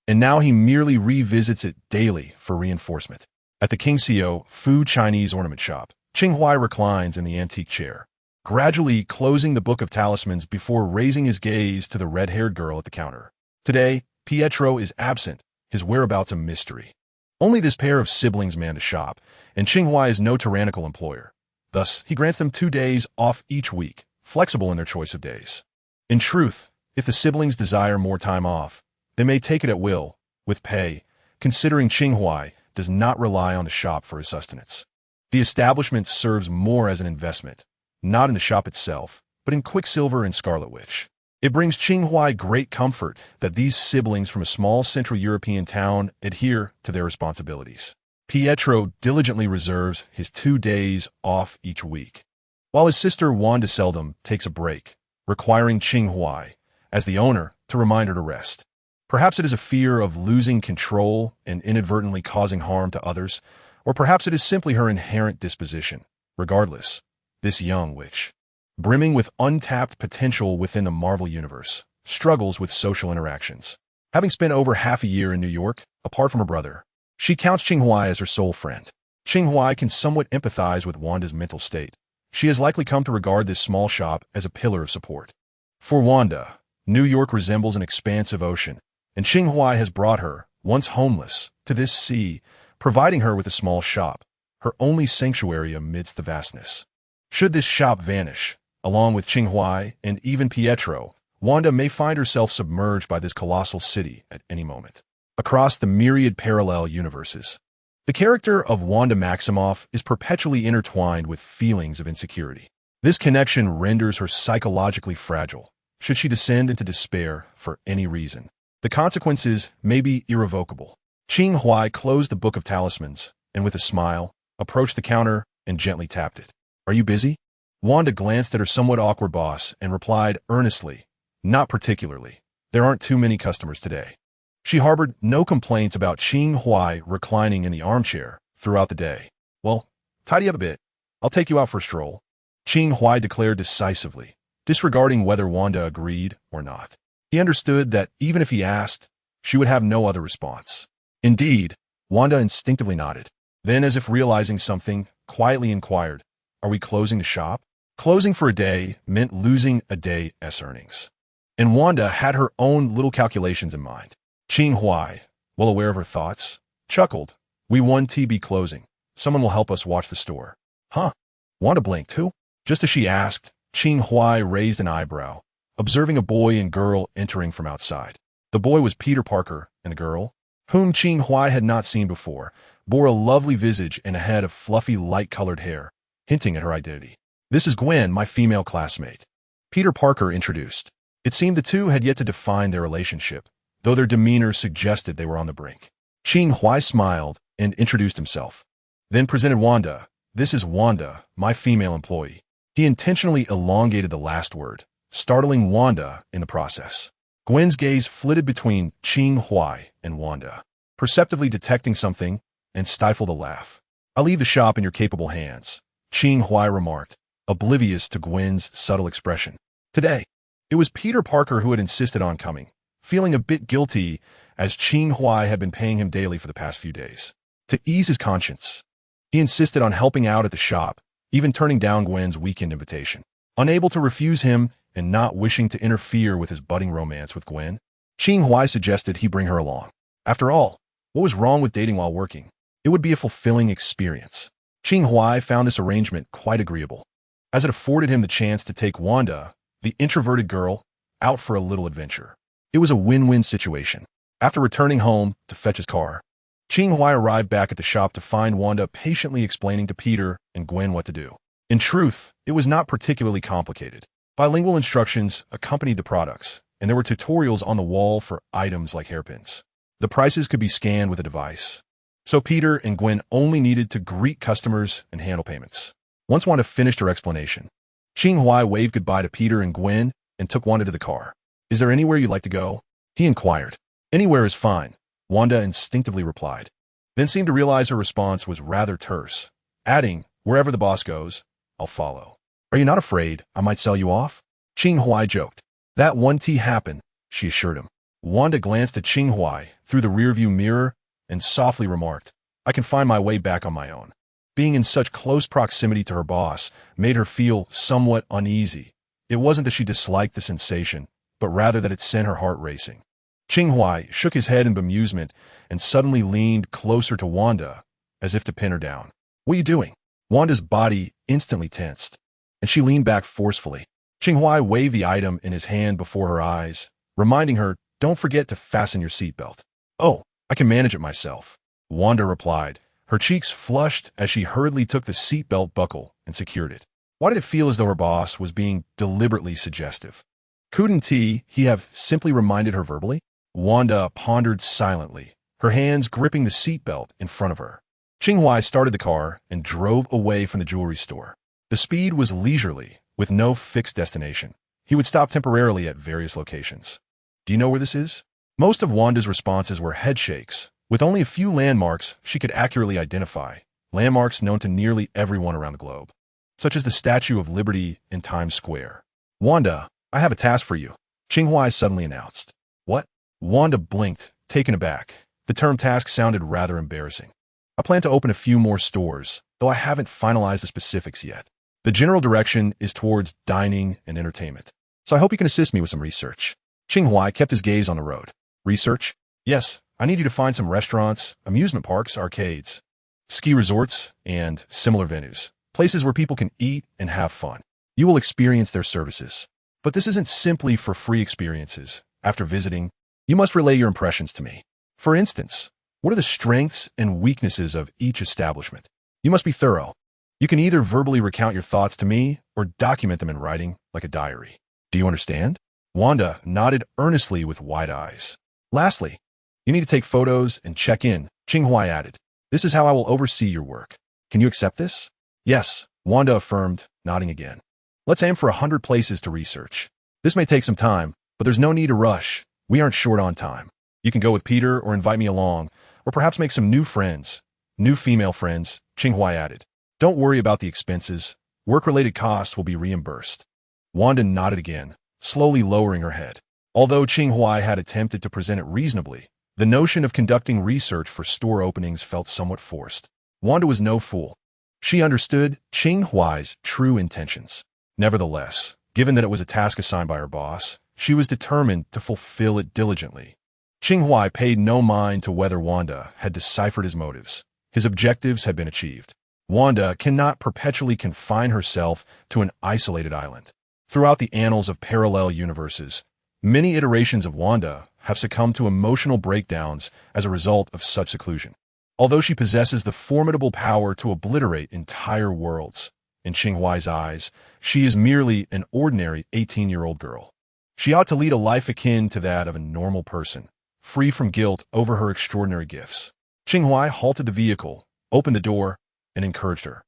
A: and now he merely revisits it daily for reinforcement. At the King Seo Fu Chinese ornament shop, Qing Huai reclines in the antique chair, gradually closing the Book of Talismans before raising his gaze to the red-haired girl at the counter. Today, Pietro is absent, his whereabouts a mystery. Only this pair of siblings man the shop, and Qing Huai is no tyrannical employer. Thus, he grants them 2 days off each week, flexible in their choice of days. In truth, if the siblings desire more time off, they may take it at will, with pay, considering Qing Huai does not rely on the shop for his sustenance. The establishment serves more as an investment, not in the shop itself, but in Quicksilver and Scarlet Witch. It brings Qing Huai great comfort that these siblings from a small Central European town adhere to their responsibilities. Pietro diligently reserves his 2 days off each week, while his sister Wanda seldom takes a break, requiring Qing Huai, as the owner, to remind her to rest. Perhaps it is a fear of losing control and inadvertently causing harm to others, or perhaps it is simply her inherent disposition. Regardless, this young witch, brimming with untapped potential within the Marvel Universe, struggles with social interactions. Having spent over half a year in New York, apart from her brother, she counts Qing Huai as her sole friend. Qing Huai can somewhat empathize with Wanda's mental state. She has likely come to regard this small shop as a pillar of support. For Wanda, New York resembles an expansive ocean, and Qing Huai has brought her, once homeless, to this sea, providing her with a small shop, her only sanctuary amidst the vastness. Should this shop vanish, along with Qing Huai and even Pietro, Wanda may find herself submerged by this colossal city at any moment. Across the myriad parallel universes, the character of Wanda Maximoff is perpetually intertwined with feelings of insecurity. This connection renders her psychologically fragile, should she descend into despair for any reason. The consequences may be irrevocable. Qing Huai closed the Book of Talismans, and with a smile, approached the counter and gently tapped it. "Are you busy?" Wanda glanced at her somewhat awkward boss and replied earnestly, "Not particularly. There aren't too many customers today." She harbored no complaints about Qing Huai reclining in the armchair throughout the day. "Well, tidy up a bit. I'll take you out for a stroll," Qing Huai declared decisively, disregarding whether Wanda agreed or not. He understood that even if he asked, she would have no other response. Indeed, Wanda instinctively nodded. Then, as if realizing something, quietly inquired, "Are we closing the shop?" Closing for a day meant losing a day's earnings. And Wanda had her own little calculations in mind. Qing Huai, well aware of her thoughts, chuckled. "We won TB closing. Someone will help us watch the store." "Huh?" Wanda blinked. "Who?" Just as she asked, Qing Huai raised an eyebrow, observing a boy and girl entering from outside. The boy was Peter Parker, and the girl, whom Qing Huai had not seen before, bore a lovely visage and a head of fluffy, light-colored hair, hinting at her identity. "This is Gwen, my female classmate," Peter Parker introduced. It seemed the two had yet to define their relationship, though their demeanor suggested they were on the brink. Qing Huai smiled and introduced himself, then presented Wanda. "This is Wanda, my female employee." He intentionally elongated the last word, startling Wanda in the process. Gwen's gaze flitted between Qing Huai and Wanda, perceptively detecting something, and stifled a laugh. "I'll leave the shop in your capable hands," Qing Huai remarked, oblivious to Gwen's subtle expression. Today, it was Peter Parker who had insisted on coming, feeling a bit guilty as Qing Huai had been paying him daily for the past few days. To ease his conscience, he insisted on helping out at the shop, even turning down Gwen's weekend invitation. Unable to refuse him and not wishing to interfere with his budding romance with Gwen, Qing Huai suggested he bring her along. After all, what was wrong with dating while working? It would be a fulfilling experience. Qing Huai found this arrangement quite agreeable, as it afforded him the chance to take Wanda, the introverted girl, out for a little adventure. It was a win-win situation. After returning home to fetch his car, Qing Huai arrived back at the shop to find Wanda patiently explaining to Peter and Gwen what to do. In truth, it was not particularly complicated. Bilingual instructions accompanied the products, and there were tutorials on the wall for items like hairpins. The prices could be scanned with a device, so Peter and Gwen only needed to greet customers and handle payments. Once Wanda finished her explanation, Qing Huai waved goodbye to Peter and Gwen and took Wanda to the car. "Is there anywhere you'd like to go?" he inquired. "Anywhere is fine," Wanda instinctively replied, then seemed to realize her response was rather terse, adding, "Wherever the boss goes, I'll follow." "Are you not afraid I might sell you off?" Qing Huai joked. "That won't happen," she assured him. Wanda glanced at Qing Huai through the rearview mirror and softly remarked, "I can find my way back on my own." Being in such close proximity to her boss made her feel somewhat uneasy. It wasn't that she disliked the sensation, but rather that it sent her heart racing. Qing Huai shook his head in bemusement and suddenly leaned closer to Wanda, as if to pin her down. "What are you doing?" Wanda's body instantly tensed, and she leaned back forcefully. Qing Huai waved the item in his hand before her eyes, reminding her, "Don't forget to fasten your seatbelt." "Oh, I can manage it myself," Wanda replied, her cheeks flushed as she hurriedly took the seatbelt buckle and secured it. Why did it feel as though her boss was being deliberately suggestive? Couldn't he have simply reminded her verbally? Wanda pondered silently, her hands gripping the seatbelt in front of her. Qing Huai started the car and drove away from the jewelry store. The speed was leisurely, with no fixed destination. He would stop temporarily at various locations. "Do you know where this is?" Most of Wanda's responses were headshakes, with only a few landmarks she could accurately identify, landmarks known to nearly everyone around the globe, such as the Statue of Liberty in Times Square. "Wanda, I have a task for you," Qing Huai suddenly announced. "What?" Wanda blinked, taken aback. The term task sounded rather embarrassing. "I plan to open a few more stores, though I haven't finalized the specifics yet. The general direction is towards dining and entertainment, so I hope you can assist me with some research." Qing Huai kept his gaze on the road. "Research?" "Yes, I need you to find some restaurants, amusement parks, arcades, ski resorts, and similar venues, places where people can eat and have fun. You will experience their services. But this isn't simply for free experiences. After visiting, you must relay your impressions to me. For instance, what are the strengths and weaknesses of each establishment? You must be thorough. You can either verbally recount your thoughts to me or document them in writing like a diary. Do you understand?" Wanda nodded earnestly with wide eyes. "Lastly, you need to take photos and check in," Qing Huai added. "This is how I will oversee your work. Can you accept this?" "Yes," Wanda affirmed, nodding again. "Let's aim for 100 places to research. This may take some time, but there's no need to rush. We aren't short on time. You can go with Peter or invite me along, or perhaps make some new friends. New female friends," Qing Huai added. "Don't worry about the expenses. Work-related costs will be reimbursed." Wanda nodded again, slowly lowering her head. Although Qing Huai had attempted to present it reasonably, the notion of conducting research for store openings felt somewhat forced. Wanda was no fool. She understood Qing Huai's true intentions. Nevertheless, given that it was a task assigned by her boss, she was determined to fulfill it diligently. Qing Huai paid no mind to whether Wanda had deciphered his motives. His objectives had been achieved. Wanda cannot perpetually confine herself to an isolated island. Throughout the annals of parallel universes, many iterations of Wanda have succumbed to emotional breakdowns as a result of such seclusion. Although she possesses the formidable power to obliterate entire worlds, in Qing Huai's eyes, she is merely an ordinary 18-year-old girl. She ought to lead a life akin to that of a normal person, free from guilt over her extraordinary gifts. Qing Huai halted the vehicle, opened the door, and encouraged her.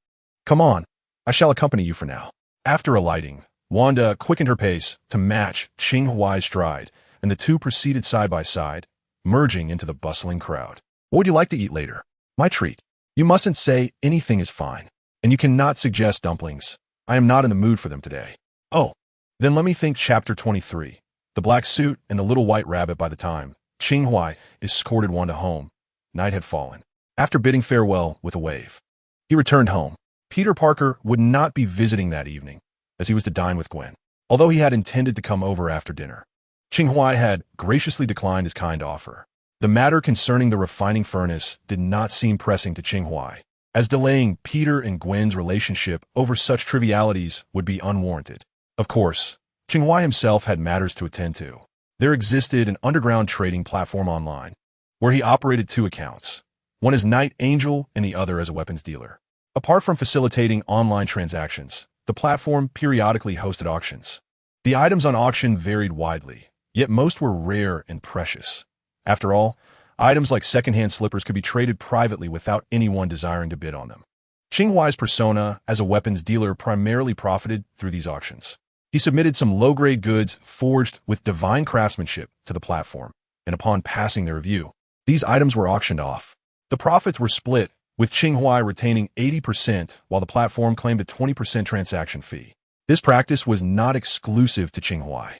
A: "Come on, I shall accompany you for now." After alighting, Wanda quickened her pace to match Qing Huai's stride, and the two proceeded side by side, merging into the bustling crowd. "What would you like to eat later?" "My treat." "You mustn't say anything is fine. And you cannot suggest dumplings. I am not in the mood for them today." "Oh, then let me think." Chapter 23. The black suit and the little white rabbit. By the time Qing Huai escorted Wanda home, night had fallen. After bidding farewell with a wave, he returned home. Peter Parker would not be visiting that evening, as he was to dine with Gwen, although he had intended to come over after dinner. Qing Huai had graciously declined his kind offer. The matter concerning the refining furnace did not seem pressing to Qing Huai, as delaying Peter and Gwen's relationship over such trivialities would be unwarranted. Of course, Qing Huai himself had matters to attend to. There existed an underground trading platform online, where he operated two accounts, one as Night Angel and the other as a weapons dealer. Apart from facilitating online transactions, the platform periodically hosted auctions. The items on auction varied widely, yet most were rare and precious. After all, items like secondhand slippers could be traded privately without anyone desiring to bid on them. Qing Huai's persona as a weapons dealer primarily profited through these auctions. He submitted some low-grade goods forged with divine craftsmanship to the platform, and upon passing their review, these items were auctioned off. The profits were split, with Qing Huai retaining 80% while the platform claimed a 20% transaction fee. This practice was not exclusive to Qing Huai.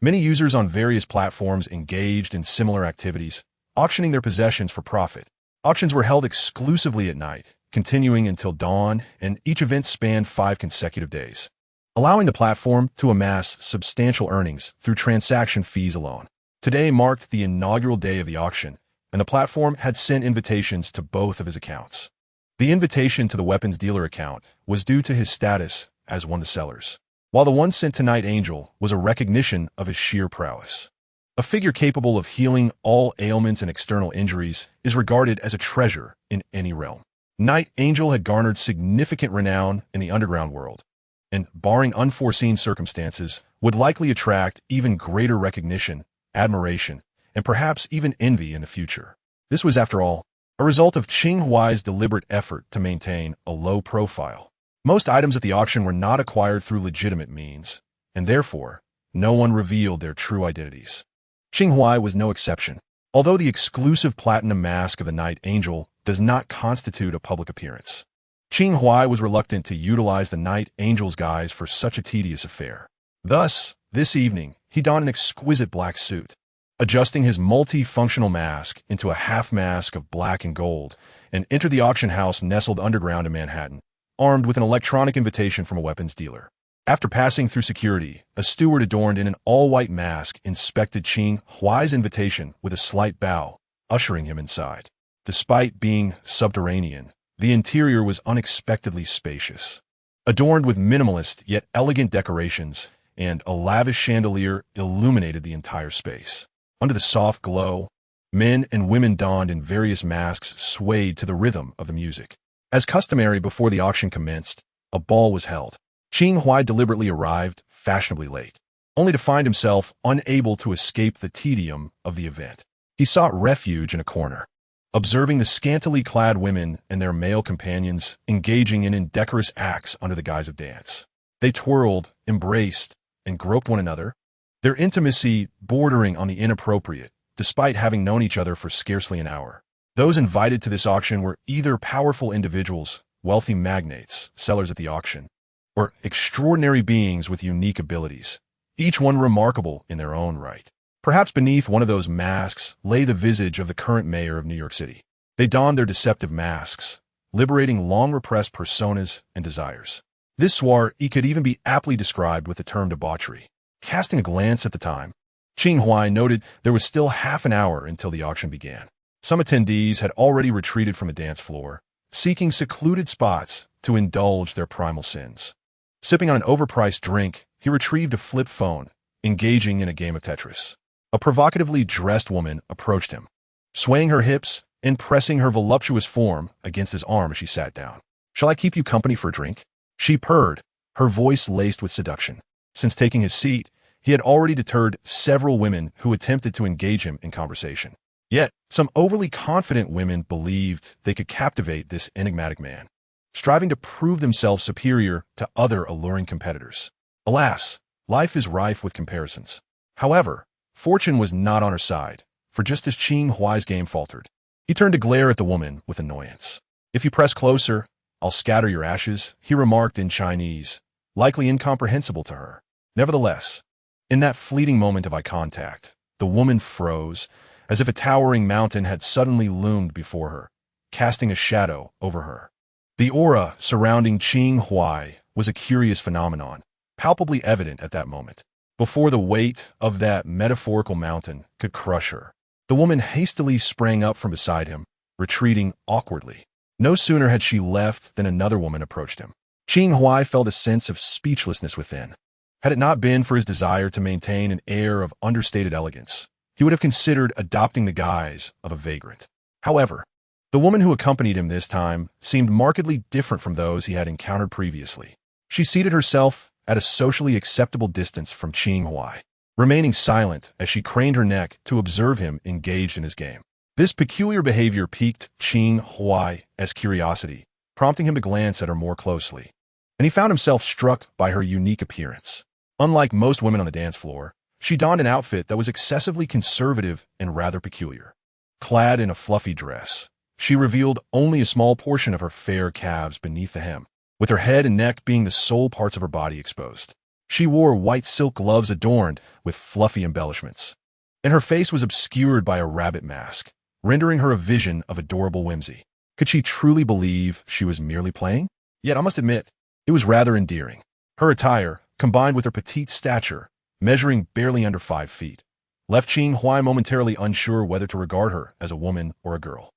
A: Many users on various platforms engaged in similar activities, auctioning their possessions for profit. Auctions were held exclusively at night, continuing until dawn, and each event spanned 5 consecutive days, allowing the platform to amass substantial earnings through transaction fees alone. Today marked the inaugural day of the auction, and the platform had sent invitations to both of his accounts. The invitation to the weapons dealer account was due to his status as one of the sellers, while the one sent to Night Angel was a recognition of his sheer prowess. A figure capable of healing all ailments and external injuries is regarded as a treasure in any realm. Night Angel had garnered significant renown in the underground world, and, barring unforeseen circumstances, would likely attract even greater recognition, admiration, and perhaps even envy in the future. This was, after all, a result of Qing Huai's deliberate effort to maintain a low profile. Most items at the auction were not acquired through legitimate means, and therefore, no one revealed their true identities. Qing Huai was no exception. Although the exclusive platinum mask of the Night Angel does not constitute a public appearance, Qing Huai was reluctant to utilize the Night Angel's guise for such a tedious affair. Thus, this evening, he donned an exquisite black suit, adjusting his multi-functional mask into a half-mask of black and gold, and entered the auction house nestled underground in Manhattan, armed with an electronic invitation from a weapons dealer. After passing through security, a steward adorned in an all-white mask inspected Qing Huai's invitation with a slight bow, ushering him inside. Despite being subterranean, the interior was unexpectedly spacious. Adorned with minimalist yet elegant decorations, and a lavish chandelier illuminated the entire space. Under the soft glow, men and women donned in various masks swayed to the rhythm of the music. As customary before the auction commenced, a ball was held. Qing Huai deliberately arrived fashionably late, only to find himself unable to escape the tedium of the event. He sought refuge in a corner, observing the scantily clad women and their male companions engaging in indecorous acts under the guise of dance. They twirled, embraced, and groped one another, their intimacy bordering on the inappropriate, despite having known each other for scarcely an hour. Those invited to this auction were either powerful individuals, wealthy magnates, sellers at the auction, or extraordinary beings with unique abilities, each one remarkable in their own right. Perhaps beneath one of those masks lay the visage of the current mayor of New York City. They donned their deceptive masks, liberating long-repressed personas and desires. This soiree could even be aptly described with the term debauchery. Casting a glance at the time, Qing Huai noted there was still half an hour until the auction began. Some attendees had already retreated from the dance floor, seeking secluded spots to indulge their primal sins. Sipping on an overpriced drink he retrieved a flip phone, engaging in a game of Tetris. A provocatively dressed woman approached him, swaying her hips and pressing her voluptuous form against his arm as she sat down. "Shall I keep you company for a drink?" She purred, her voice laced with seduction. Since taking his seat, he had already deterred several women who attempted to engage him in conversation. Yet, some overly confident women believed they could captivate this enigmatic man, striving to prove themselves superior to other alluring competitors. Alas, life is rife with comparisons. However, fortune was not on her side, for just as Qing Huai's game faltered, he turned to glare at the woman with annoyance. "If you press closer, I'll scatter your ashes," he remarked in Chinese, likely incomprehensible to her. Nevertheless, in that fleeting moment of eye contact, the woman froze, as if a towering mountain had suddenly loomed before her, casting a shadow over her. The aura surrounding Qing Huai was a curious phenomenon, palpably evident at that moment. Before the weight of that metaphorical mountain could crush her, the woman hastily sprang up from beside him, retreating awkwardly. No sooner had she left than another woman approached him. Qing Huai felt a sense of speechlessness within. Had it not been for his desire to maintain an air of understated elegance, he would have considered adopting the guise of a vagrant. However, the woman who accompanied him this time seemed markedly different from those he had encountered previously. She seated herself at a socially acceptable distance from Qing Huai, remaining silent as she craned her neck to observe him engaged in his game. This peculiar behavior piqued Qing Huai's curiosity, prompting him to glance at her more closely, and he found himself struck by her unique appearance. Unlike most women on the dance floor, she donned an outfit that was excessively conservative and rather peculiar. Clad in a fluffy dress, she revealed only a small portion of her fair calves beneath the hem, with her head and neck being the sole parts of her body exposed. She wore white silk gloves adorned with fluffy embellishments, and her face was obscured by a rabbit mask, rendering her a vision of adorable whimsy. Could she truly believe she was merely playing? Yet I must admit, it was rather endearing. Her attire, combined with her petite stature, measuring barely under 5 feet, left Qing Huai momentarily unsure whether to regard her as a woman or a girl.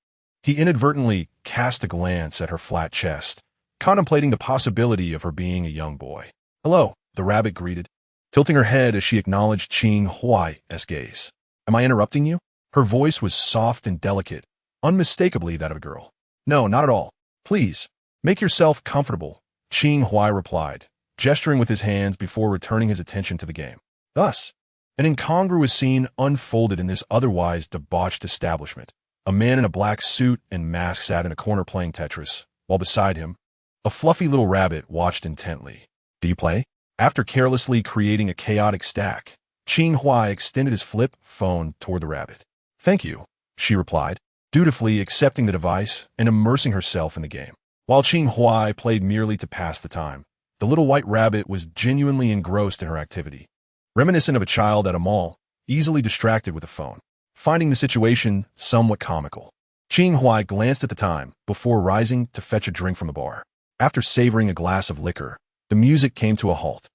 A: He inadvertently cast a glance at her flat chest, contemplating the possibility of her being a young boy. "Hello," the rabbit greeted, tilting her head as she acknowledged Qing Huai's gaze. "Am I interrupting you?" Her voice was soft and delicate, unmistakably that of a girl. "No, not at all. Please, make yourself comfortable," Qing Huai replied, gesturing with his hands before returning his attention to the game. Thus, an incongruous scene unfolded in this otherwise debauched establishment. A man in a black suit and mask sat in a corner playing Tetris, while beside him, a fluffy little rabbit watched intently. "Do you play?" After carelessly creating a chaotic stack, Qing Huai extended his flip phone toward the rabbit. "Thank you," she replied, dutifully accepting the device and immersing herself in the game. While Qing Huai played merely to pass the time, the little white rabbit was genuinely engrossed in her activity, reminiscent of a child at a mall, easily distracted with a phone, finding the situation somewhat comical. Qing Huai glanced at the time before rising to fetch a drink from the bar. After savoring a glass of liquor, the music came to a halt.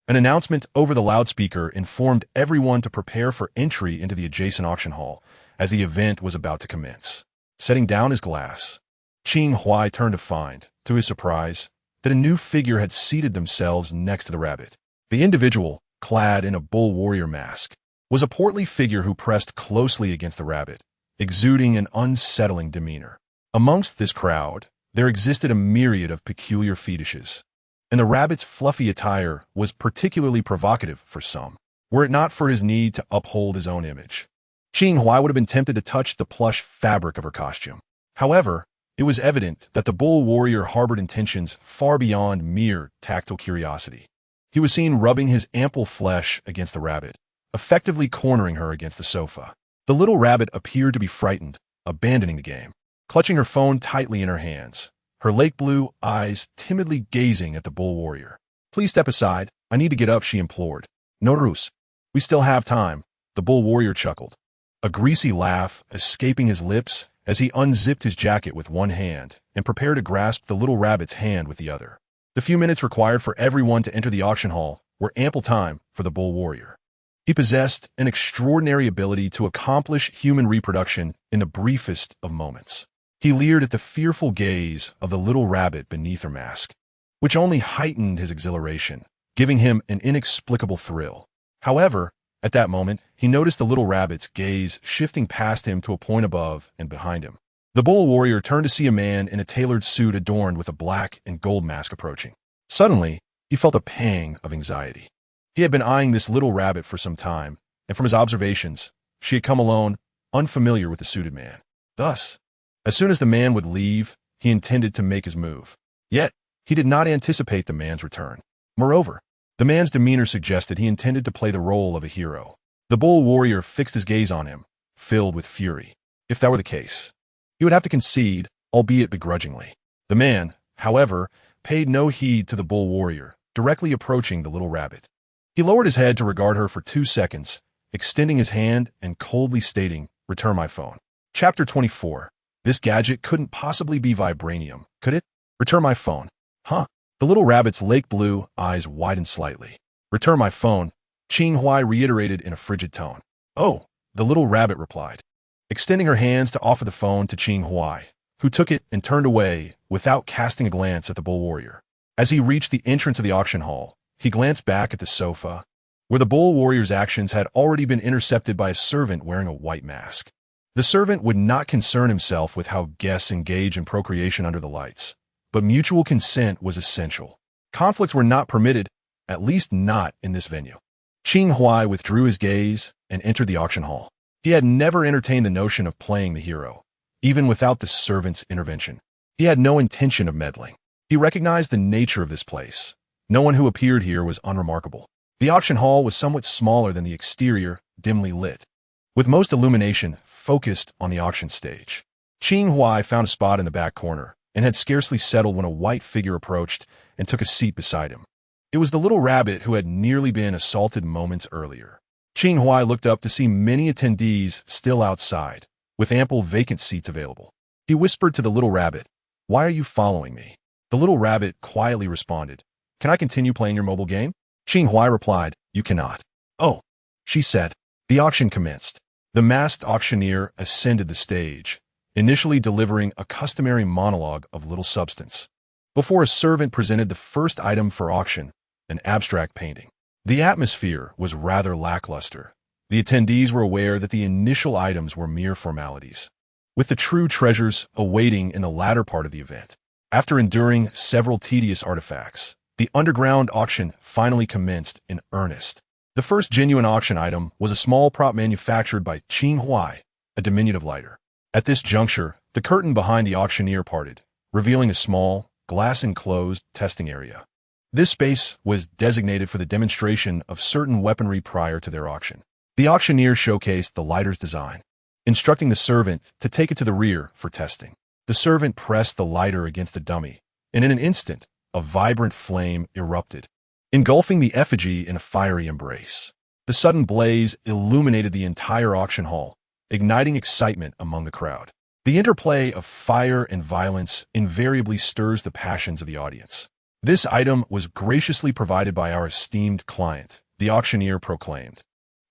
A: An announcement over the loudspeaker informed everyone to prepare for entry into the adjacent auction hall, as the event was about to commence. Setting down his glass, Qing Huai turned to find, to his surprise, that a new figure had seated themselves next to the rabbit. The individual, clad in a bull warrior mask, was a portly figure who pressed closely against the rabbit, exuding an unsettling demeanor. Amongst this crowd, there existed a myriad of peculiar fetishes, and the rabbit's fluffy attire was particularly provocative for some, were it not for his need to uphold his own image. Qing Huai would have been tempted to touch the plush fabric of her costume. However, it was evident that the bull warrior harbored intentions far beyond mere tactile curiosity. He was seen rubbing his ample flesh against the rabbit, effectively cornering her against the sofa. The little rabbit appeared to be frightened, abandoning the game, clutching her phone tightly in her hands, her lake blue eyes timidly gazing at the bull warrior. "Please step aside. I need to get up," she implored. "No ruse. We still have time," the bull warrior chuckled, a greasy laugh escaping his lips as he unzipped his jacket with one hand and prepared to grasp the little rabbit's hand with the other. The few minutes required for everyone to enter the auction hall were ample time for the bull warrior. He possessed an extraordinary ability to accomplish human reproduction in the briefest of moments. He leered at the fearful gaze of the little rabbit beneath her mask, which only heightened his exhilaration, giving him an inexplicable thrill. However, at that moment, he noticed the little rabbit's gaze shifting past him to a point above and behind him. The bull warrior turned to see a man in a tailored suit adorned with a black and gold mask approaching. Suddenly, he felt a pang of anxiety. He had been eyeing this little rabbit for some time, and from his observations, she had come alone, unfamiliar with the suited man. Thus, as soon as the man would leave, he intended to make his move. Yet, he did not anticipate the man's return. Moreover, the man's demeanor suggested he intended to play the role of a hero. The bull warrior fixed his gaze on him, filled with fury. If that were the case, he would have to concede, albeit begrudgingly. The man, however, paid no heed to the bull warrior, directly approaching the little rabbit. He lowered his head to regard her for 2 seconds, extending his hand and coldly stating, "Return my phone." Chapter 24. This gadget couldn't possibly be vibranium, could it? Return my phone. Huh? The little rabbit's lake blue eyes widened slightly. Return my phone, Qing Huai reiterated in a frigid tone. Oh, the little rabbit replied, extending her hands to offer the phone to Qing Huai, who took it and turned away without casting a glance at the bull warrior. As he reached the entrance of the auction hall, he glanced back at the sofa, where the bull warrior's actions had already been intercepted by a servant wearing a white mask. The servant would not concern himself with how guests engage in procreation under the lights, but mutual consent was essential. Conflicts were not permitted, at least not in this venue. Qing Huai withdrew his gaze and entered the auction hall. He had never entertained the notion of playing the hero, even without the servant's intervention. He had no intention of meddling. He recognized the nature of this place. No one who appeared here was unremarkable. The auction hall was somewhat smaller than the exterior, dimly lit, with most illumination focused on the auction stage. Qing Huai found a spot in the back corner and had scarcely settled when a white figure approached and took a seat beside him. It was the little rabbit who had nearly been assaulted moments earlier. Qing Huai looked up to see many attendees still outside, with ample vacant seats available. He whispered to the little rabbit, "Why are you following me?" The little rabbit quietly responded, "Can I continue playing your mobile game?" Qing Huai replied, "You cannot." "Oh," she said. The auction commenced. The masked auctioneer ascended the stage, initially delivering a customary monologue of little substance, before a servant presented the first item for auction, an abstract painting. The atmosphere was rather lackluster. The attendees were aware that the initial items were mere formalities, with the true treasures awaiting in the latter part of the event. After enduring several tedious artifacts, the underground auction finally commenced in earnest. The first genuine auction item was a small prop manufactured by Qing Huai, a diminutive lighter. At this juncture, the curtain behind the auctioneer parted, revealing a small, glass-enclosed testing area. This space was designated for the demonstration of certain weaponry prior to their auction. The auctioneer showcased the lighter's design, instructing the servant to take it to the rear for testing. The servant pressed the lighter against the dummy, and in an instant, a vibrant flame erupted, engulfing the effigy in a fiery embrace. The sudden blaze illuminated the entire auction hall, igniting excitement among the crowd. The interplay of fire and violence invariably stirs the passions of the audience. "This item was graciously provided by our esteemed client," the auctioneer proclaimed,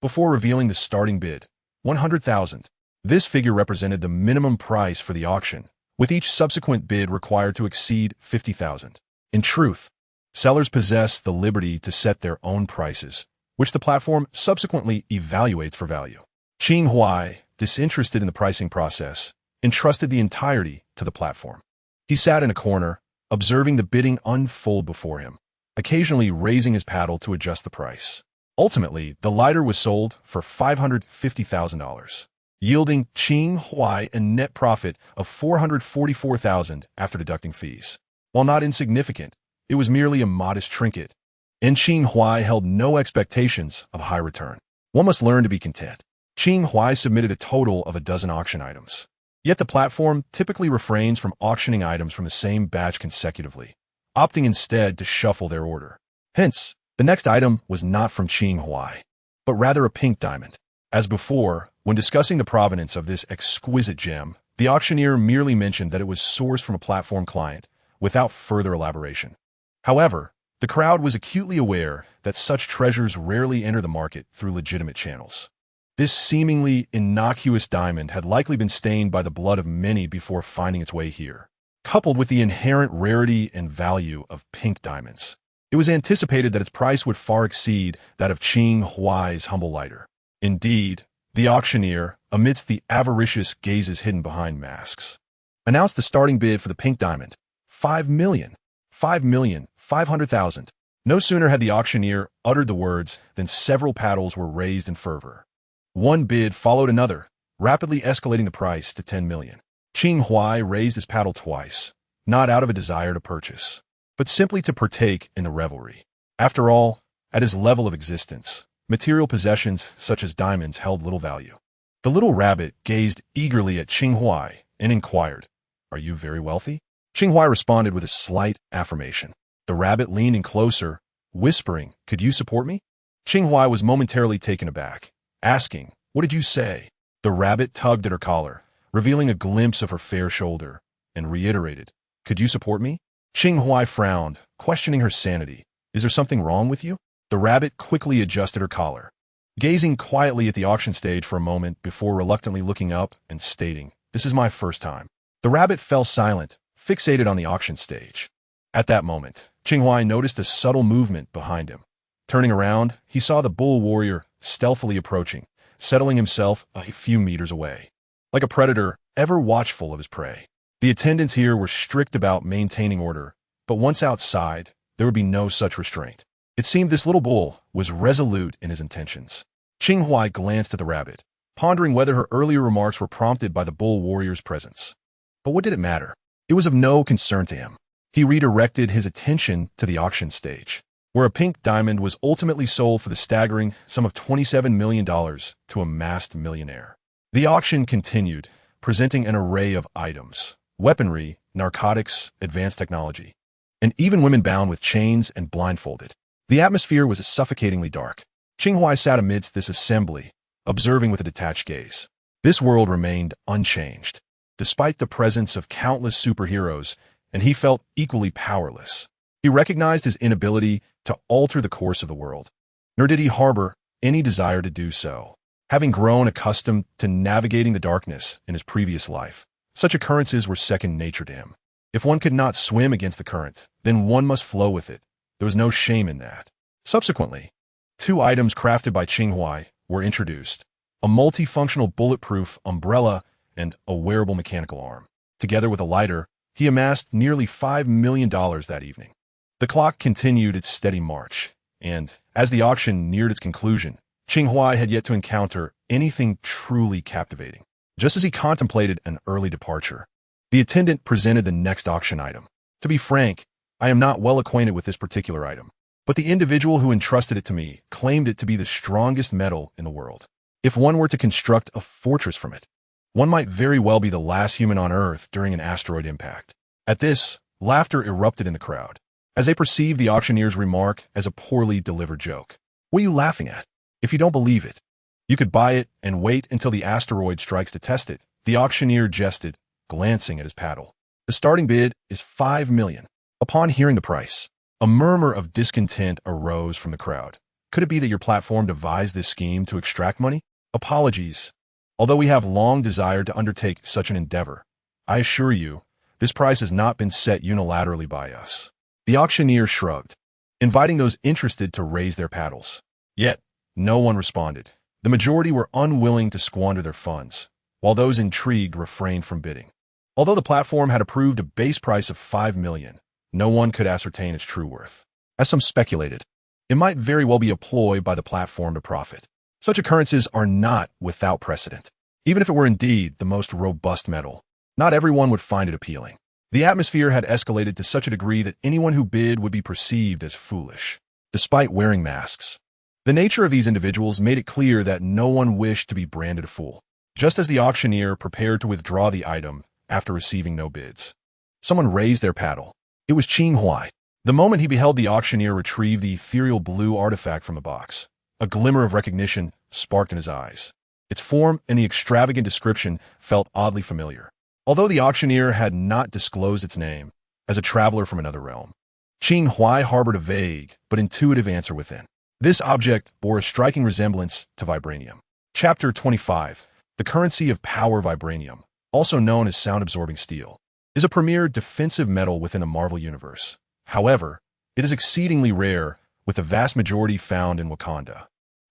A: before revealing the starting bid, 100,000. This figure represented the minimum price for the auction, with each subsequent bid required to exceed 50,000. In truth, sellers possess the liberty to set their own prices, which the platform subsequently evaluates for value. Qing Huai, disinterested in the pricing process, entrusted the entirety to the platform. He sat in a corner, observing the bidding unfold before him, occasionally raising his paddle to adjust the price. Ultimately, the lighter was sold for $550,000, yielding Qing Huai a net profit of $444,000 after deducting fees. While not insignificant, it was merely a modest trinket, and Qing Huai held no expectations of a high return. One must learn to be content. Qing Huai submitted a total of a dozen auction items. Yet the platform typically refrains from auctioning items from the same batch consecutively, opting instead to shuffle their order. Hence, the next item was not from Qing Huai, but rather a pink diamond. As before, when discussing the provenance of this exquisite gem, the auctioneer merely mentioned that it was sourced from a platform client, without further elaboration. However, the crowd was acutely aware that such treasures rarely enter the market through legitimate channels. This seemingly innocuous diamond had likely been stained by the blood of many before finding its way here. Coupled with the inherent rarity and value of pink diamonds, It was anticipated that its price would far exceed that of Qing Huai's humble lighter. Indeed, the auctioneer, amidst the avaricious gazes hidden behind masks, announced the starting bid for the pink diamond, 5 million, 5,500,000. No sooner had the auctioneer uttered the words than several paddles were raised in fervor. One bid followed another, rapidly escalating the price to 10 million. Qing Huai raised his paddle twice, not out of a desire to purchase, but simply to partake in the revelry. After all, at his level of existence, material possessions such as diamonds held little value. The little rabbit gazed eagerly at Qing Huai and inquired, "Are you very wealthy?" Qing Huai responded with a slight affirmation. The rabbit leaned in closer, whispering, "Could you support me?" Qing Huai was momentarily taken aback, asking, "What did you say?" The rabbit tugged at her collar, revealing a glimpse of her fair shoulder, and reiterated, "Could you support me?" Qing Huai frowned, questioning her sanity. "Is there something wrong with you?" The rabbit quickly adjusted her collar, gazing quietly at the auction stage for a moment before reluctantly looking up and stating, "This is my first time." The rabbit fell silent, fixated on the auction stage. At that moment, Qing Huai noticed a subtle movement behind him. Turning around, he saw the bull warrior stealthily approaching, settling himself a few meters away. Like a predator, ever watchful of his prey. The attendants here were strict about maintaining order, but once outside, there would be no such restraint. It seemed this little bull was resolute in his intentions. Qing Huai glanced at the rabbit, pondering whether her earlier remarks were prompted by the bull warrior's presence. But what did it matter? It was of no concern to him. He redirected his attention to the auction stage, where a pink diamond was ultimately sold for the staggering sum of $27 million to a masked millionaire. The auction continued, presenting an array of items: weaponry, narcotics, advanced technology, and even women bound with chains and blindfolded. The atmosphere was suffocatingly dark. Qing Huai sat amidst this assembly, observing with a detached gaze. This world remained unchanged, despite the presence of countless superheroes, and he felt equally powerless. He recognized his inability to alter the course of the world, nor did he harbor any desire to do so. Having grown accustomed to navigating the darkness in his previous life, such occurrences were second nature to him. If one could not swim against the current, then one must flow with it. There was no shame in that. Subsequently, 2 items crafted by Qing Huai were introduced: a multifunctional bulletproof umbrella and a wearable mechanical arm. Together with a lighter, he amassed nearly $5 million that evening. The clock continued its steady march, and, as the auction neared its conclusion, Qing Huai had yet to encounter anything truly captivating. Just as he contemplated an early departure, the attendant presented the next auction item. To be frank, I am not well acquainted with this particular item, but the individual who entrusted it to me claimed it to be the strongest metal in the world. If one were to construct a fortress from it, one might very well be the last human on Earth during an asteroid impact. At this, laughter erupted in the crowd, as they perceived the auctioneer's remark as a poorly delivered joke. "What are you laughing at? If you don't believe it, you could buy it and wait until the asteroid strikes to test it," the auctioneer jested, glancing at his paddle. "The starting bid is 5 million. Upon hearing the price, a murmur of discontent arose from the crowd. "Could it be that your platform devised this scheme to extract money?" "Apologies. Although we have long desired to undertake such an endeavor, I assure you, this price has not been set unilaterally by us." The auctioneer shrugged, inviting those interested to raise their paddles. Yet, no one responded. The majority were unwilling to squander their funds, while those intrigued refrained from bidding. Although the platform had approved a base price of 5 million, no one could ascertain its true worth. As some speculated, it might very well be a ploy by the platform to profit. Such occurrences are not without precedent. Even if it were indeed the most robust metal, not everyone would find it appealing. The atmosphere had escalated to such a degree that anyone who bid would be perceived as foolish, despite wearing masks. The nature of these individuals made it clear that no one wished to be branded a fool. Just as the auctioneer prepared to withdraw the item after receiving no bids, someone raised their paddle. It was Qing Huai. The moment he beheld the auctioneer retrieve the ethereal blue artifact from the box, a glimmer of recognition sparked in his eyes. Its form and the extravagant description felt oddly familiar, although the auctioneer had not disclosed its name. As a traveler from another realm, Qing Huai harbored a vague but intuitive answer within. This object bore a striking resemblance to vibranium. Chapter 25. The currency of power. Vibranium, also known as sound-absorbing steel, is a premier defensive metal within the Marvel Universe. However, It is exceedingly rare, with the vast majority found in Wakanda.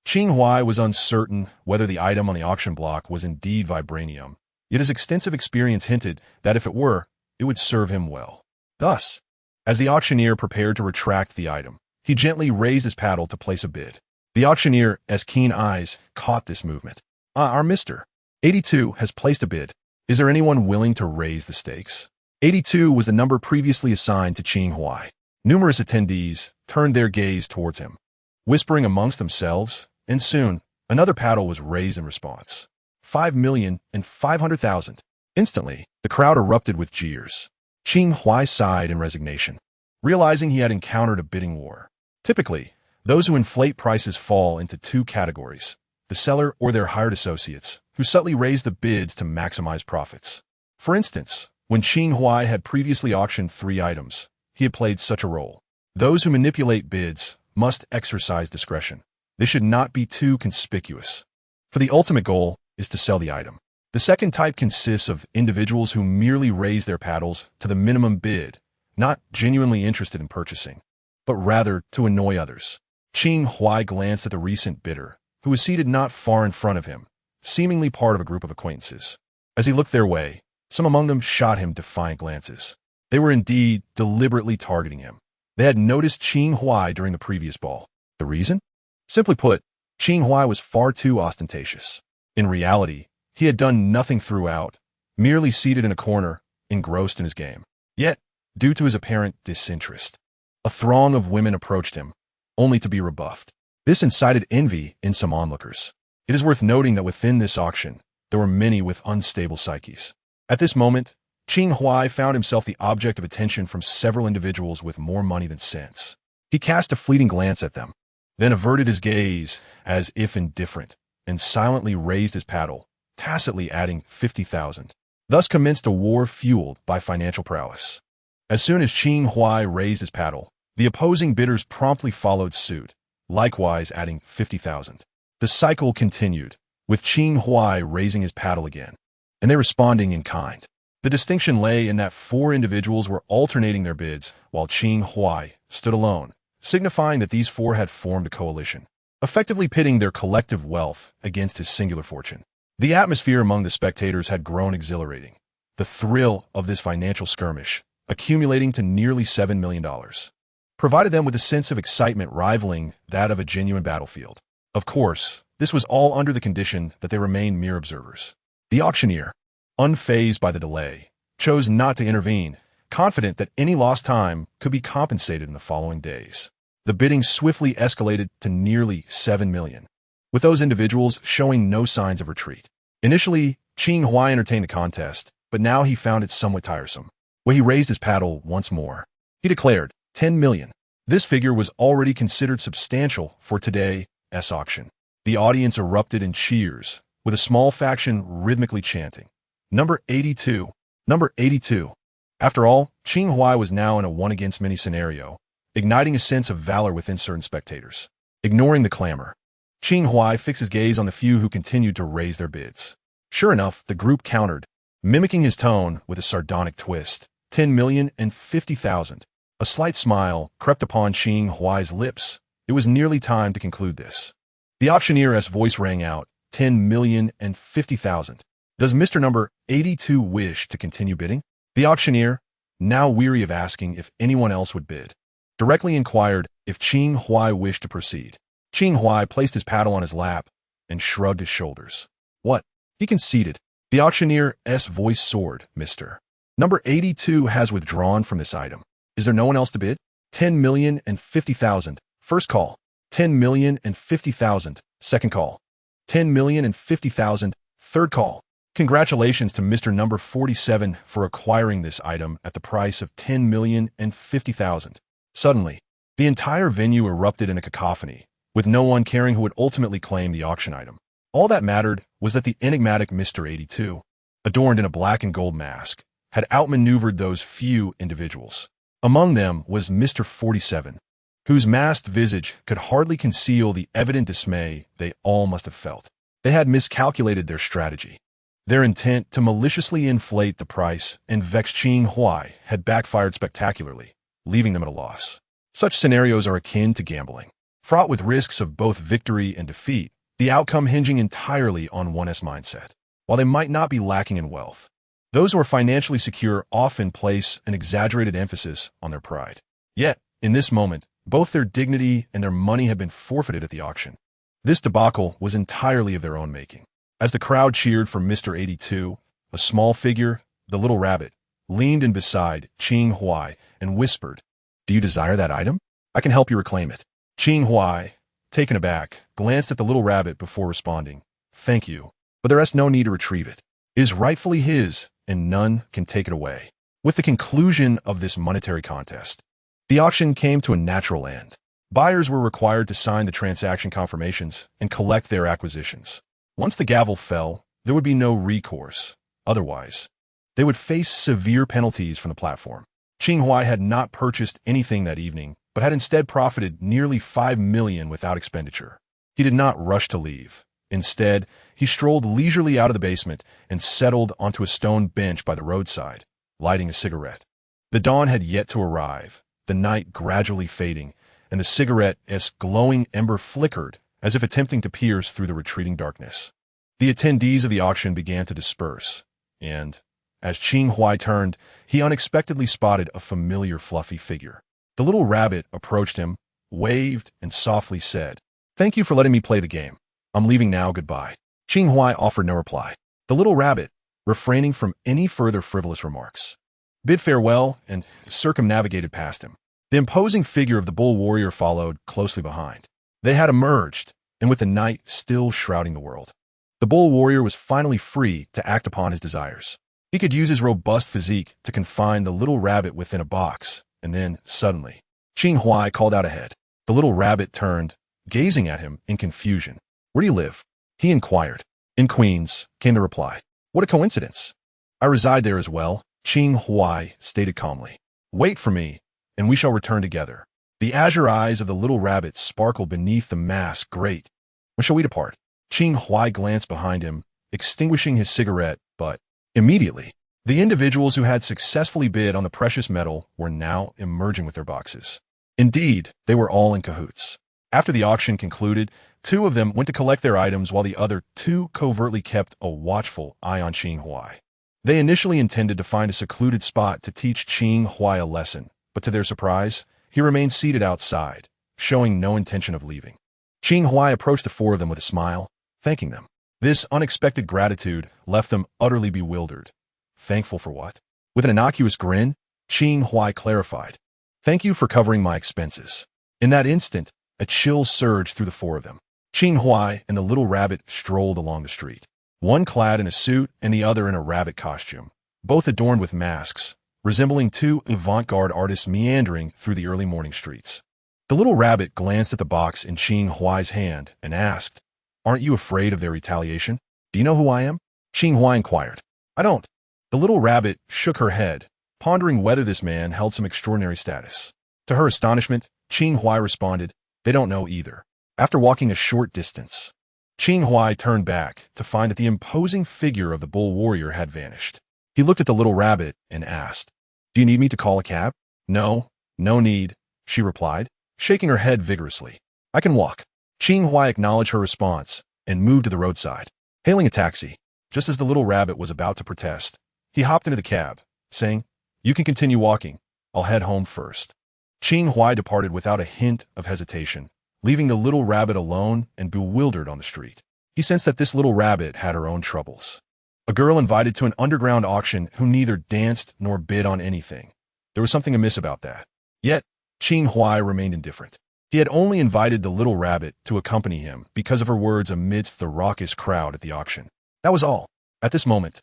A: Qing Huai was uncertain whether the item on the auction block was indeed vibranium, yet his extensive experience hinted that if it were, it would serve him well. Thus, as the auctioneer prepared to retract the item, he gently raised his paddle to place a bid. The auctioneer's keen eyes caught this movement. Our Mr. 82 has placed a bid. Is there anyone willing to raise the stakes? 82 was the number previously assigned to Qing Huai. Numerous attendees turned their gaze towards him, whispering amongst themselves, and soon another paddle was raised in response. 5,500,000. Instantly, the crowd erupted with jeers. Qing Huai sighed in resignation, realizing he had encountered a bidding war. Typically, those who inflate prices fall into two categories: the seller or their hired associates, who subtly raise the bids to maximize profits. For instance, when Qing Huai had previously auctioned 3 items, he had played such a role. Those who manipulate bids must exercise discretion. They should not be too conspicuous, for the ultimate goal is to sell the item. The second type consists of individuals who merely raise their paddles to the minimum bid, not genuinely interested in purchasing, but rather to annoy others. Qing Huai glanced at the recent bidder, who was seated not far in front of him, seemingly part of a group of acquaintances. As he looked their way, some among them shot him defiant glances. They were indeed deliberately targeting him. They had noticed Qing Huai during the previous ball. The reason? Simply put, Qing Huai was far too ostentatious. In reality, he had done nothing throughout, merely seated in a corner, engrossed in his game. Yet, due to his apparent disinterest, a throng of women approached him, only to be rebuffed. This incited envy in some onlookers. It is worth noting that within this auction, there were many with unstable psyches. At this moment, Qing Huai found himself the object of attention from several individuals with more money than sense. He cast a fleeting glance at them, then averted his gaze as if indifferent, and silently raised his paddle, tacitly adding 50,000. Thus commenced a war fueled by financial prowess. As soon as Qing Huai raised his paddle, the opposing bidders promptly followed suit, likewise adding 50,000. The cycle continued, with Qing Huai raising his paddle again, and they responding in kind. The distinction lay in that 4 individuals were alternating their bids, while Qing Huai stood alone, signifying that these 4 had formed a coalition, effectively pitting their collective wealth against his singular fortune. The atmosphere among the spectators had grown exhilarating, the thrill of this financial skirmish, accumulating to nearly $7 million, provided them with a sense of excitement rivaling that of a genuine battlefield. Of course, this was all under the condition that they remained mere observers. The auctioneer, unfazed by the delay, chose not to intervene, confident that any lost time could be compensated in the following days. The bidding swiftly escalated to nearly 7 million, with those individuals showing no signs of retreat. Initially, Qing Huai entertained the contest, but now he found it somewhat tiresome. When he raised his paddle once more, he declared 10 million. This figure was already considered substantial for today's auction. The audience erupted in cheers, with a small faction rhythmically chanting, "Number 82, number 82." After all, Qing Huai was now in a one-against-many scenario, igniting a sense of valor within certain spectators. Ignoring the clamor, Qing Huai fixed his gaze on the few who continued to raise their bids. Sure enough, the group countered, mimicking his tone with a sardonic twist. 10,050,000. A slight smile crept upon Qing Huai's lips. It was nearly time to conclude this. The auctioneer's voice rang out, 10,050,000. Does Mr. Number 82 wish to continue bidding? The auctioneer, now weary of asking if anyone else would bid, directly inquired if Qing Huai wished to proceed. Qing Huai placed his paddle on his lap and shrugged his shoulders. What? He conceded. The auctioneer's voice soared. Mr. Number 82 has withdrawn from this item. Is there no one else to bid? 10,050,000. First call. 10,050,000. Second call. 10,050,000. Third call. Congratulations to Mr. Number 47 for acquiring this item at the price of 10,050,000. Suddenly, the entire venue erupted in a cacophony, with no one caring who would ultimately claim the auction item. All that mattered was that the enigmatic Mr. 82, adorned in a black and gold mask, had outmaneuvered those few individuals. Among them was Mr. 47, whose masked visage could hardly conceal the evident dismay they all must have felt. They had miscalculated their strategy. Their intent to maliciously inflate the price and vex Qing Huai had backfired spectacularly, leaving them at a loss. Such scenarios are akin to gambling, fraught with risks of both victory and defeat, the outcome hinging entirely on one's mindset. While they might not be lacking in wealth, those who are financially secure often place an exaggerated emphasis on their pride. Yet, in this moment, both their dignity and their money had been forfeited at the auction. This debacle was entirely of their own making. As the crowd cheered for Mr. 82, a small figure, the little rabbit, leaned in beside Qing Huai and whispered, "Do you desire that item? I can help you reclaim it." Qing Huai, taken aback, glanced at the little rabbit before responding, "Thank you, but there is no need to retrieve it. It is rightfully his, and none can take it away." With the conclusion of this monetary contest, the auction came to a natural end. Buyers were required to sign the transaction confirmations and collect their acquisitions. Once the gavel fell, there would be no recourse. Otherwise, they would face severe penalties from the platform. Qing Huai had not purchased anything that evening, but had instead profited nearly 5 million without expenditure. He did not rush to leave. Instead, he strolled leisurely out of the basement and settled onto a stone bench by the roadside, lighting a cigarette. The dawn had yet to arrive, the night gradually fading, and the cigarette-esque glowing ember flickered as if attempting to pierce through the retreating darkness. The attendees of the auction began to disperse, and, as Qing Huai turned, he unexpectedly spotted a familiar fluffy figure. The little rabbit approached him, waved, and softly said, "Thank you for letting me play the game. I'm leaving now, goodbye." Qing Huai offered no reply. The little rabbit, refraining from any further frivolous remarks, bid farewell and circumnavigated past him. The imposing figure of the bull warrior followed closely behind. They had emerged, and with the night still shrouding the world, the bull warrior was finally free to act upon his desires. He could use his robust physique to confine the little rabbit within a box, and then, suddenly, Qing Huai called out ahead. The little rabbit turned, gazing at him in confusion. "Where do you live?" he inquired. "In Queens," came the reply. "What a coincidence. I reside there as well," Qing Huai stated calmly. "Wait for me, and we shall return together." The azure eyes of the little rabbit sparkled beneath the mask. "Great. When shall we depart?" Qing Huai glanced behind him, extinguishing his cigarette, but immediately, the individuals who had successfully bid on the precious metal were now emerging with their boxes. Indeed, they were all in cahoots. After the auction concluded, 2 of them went to collect their items while the other 2 covertly kept a watchful eye on Qing Huai. They initially intended to find a secluded spot to teach Qing Huai a lesson, but to their surprise, he remained seated outside, showing no intention of leaving. Qing Huai approached the 4 of them with a smile, thanking them. This unexpected gratitude left them utterly bewildered. Thankful for what? With an innocuous grin, Qing Huai clarified, "Thank you for covering my expenses." In that instant, a chill surged through the 4 of them. Qing Huai and the little rabbit strolled along the street, one clad in a suit and the other in a rabbit costume, both adorned with masks, resembling 2 avant-garde artists meandering through the early morning streets. The little rabbit glanced at the box in Qing Huai's hand and asked, "Aren't you afraid of their retaliation? Do you know who I am?" Qing Huai inquired. "I don't." The little rabbit shook her head, pondering whether this man held some extraordinary status. To her astonishment, Qing Huai responded, "They don't know either." After walking a short distance, Qing Huai turned back to find that the imposing figure of the bull warrior had vanished. He looked at the little rabbit and asked, "Do you need me to call a cab?" "No, no need," she replied, shaking her head vigorously. "I can walk." Qing Huai acknowledged her response and moved to the roadside, hailing a taxi. Just as the little rabbit was about to protest, he hopped into the cab, saying, "You can continue walking. I'll head home first." Qing Huai departed without a hint of hesitation, leaving the little rabbit alone and bewildered on the street. He sensed that this little rabbit had her own troubles. A girl invited to an underground auction who neither danced nor bid on anything. There was something amiss about that. Yet, Qing Huai remained indifferent. He had only invited the little rabbit to accompany him because of her words amidst the raucous crowd at the auction. That was all. At this moment,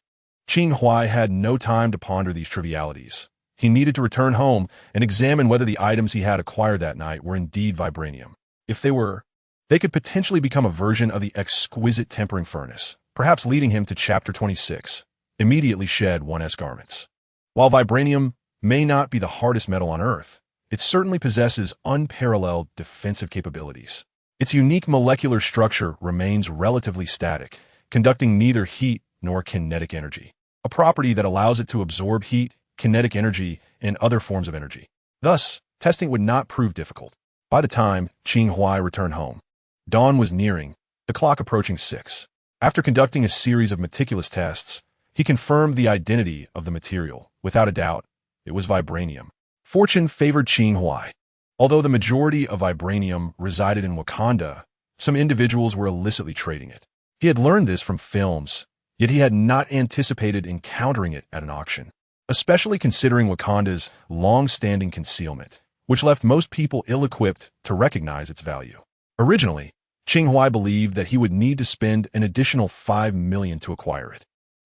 A: Qing Huai had no time to ponder these trivialities. He needed to return home and examine whether the items he had acquired that night were indeed vibranium. If they were, they could potentially become a version of the exquisite tempering furnace, perhaps leading him to Chapter 26, immediately shed one's garments. While vibranium may not be the hardest metal on Earth, it certainly possesses unparalleled defensive capabilities. Its unique molecular structure remains relatively static, conducting neither heat nor kinetic energy, a property that allows it to absorb heat, kinetic energy, and other forms of energy. Thus, testing would not prove difficult. By the time Qing Huai returned home, dawn was nearing, the clock approaching 6. After conducting a series of meticulous tests, he confirmed the identity of the material. Without a doubt, it was vibranium. Fortune favored Qing Huai. Although the majority of vibranium resided in Wakanda, some individuals were illicitly trading it. He had learned this from films, yet he had not anticipated encountering it at an auction, especially considering Wakanda's long-standing concealment, which left most people ill-equipped to recognize its value. Originally, Qing Huai believed that he would need to spend an additional $5 million to acquire it.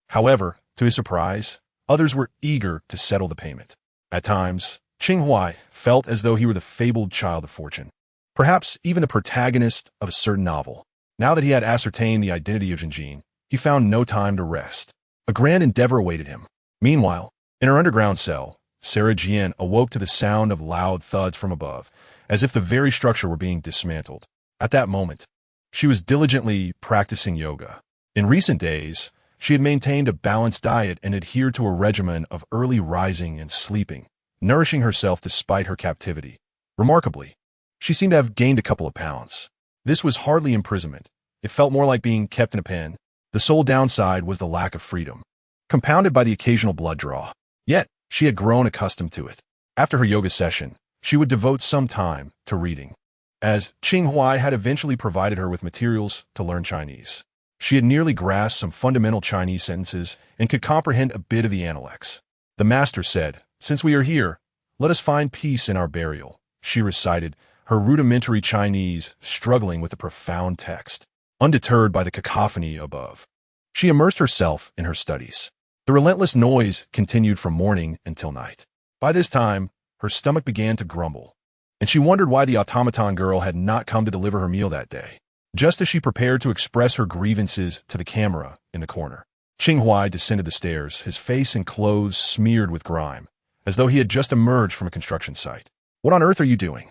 A: However, to his surprise, others were eager to settle the payment. At times, Qing Huai felt as though he were the fabled child of fortune, perhaps even the protagonist of a certain novel. Now that he had ascertained the identity of Jinjin, he found no time to rest. A grand endeavor awaited him. Meanwhile, in her underground cell, Sarah Jian awoke to the sound of loud thuds from above, as if the very structure were being dismantled. At that moment, she was diligently practicing yoga. In recent days, she had maintained a balanced diet and adhered to a regimen of early rising and sleeping, nourishing herself despite her captivity. Remarkably, she seemed to have gained a couple of pounds. This was hardly imprisonment. It felt more like being kept in a pen. The sole downside was the lack of freedom, compounded by the occasional blood draw. Yet, she had grown accustomed to it. After her yoga session, she would devote some time to reading, as Qing Huai had eventually provided her with materials to learn Chinese. She had nearly grasped some fundamental Chinese sentences and could comprehend a bit of the Analects. The master said, "Since we are here, let us find peace in our burial," she recited, her rudimentary Chinese struggling with the profound text, undeterred by the cacophony above. She immersed herself in her studies. The relentless noise continued from morning until night. By this time, her stomach began to grumble, and she wondered why the automaton girl had not come to deliver her meal that day. Just as she prepared to express her grievances to the camera in the corner, Qing Huai descended the stairs, his face and clothes smeared with grime, as though he had just emerged from a construction site. "What on earth are you doing?"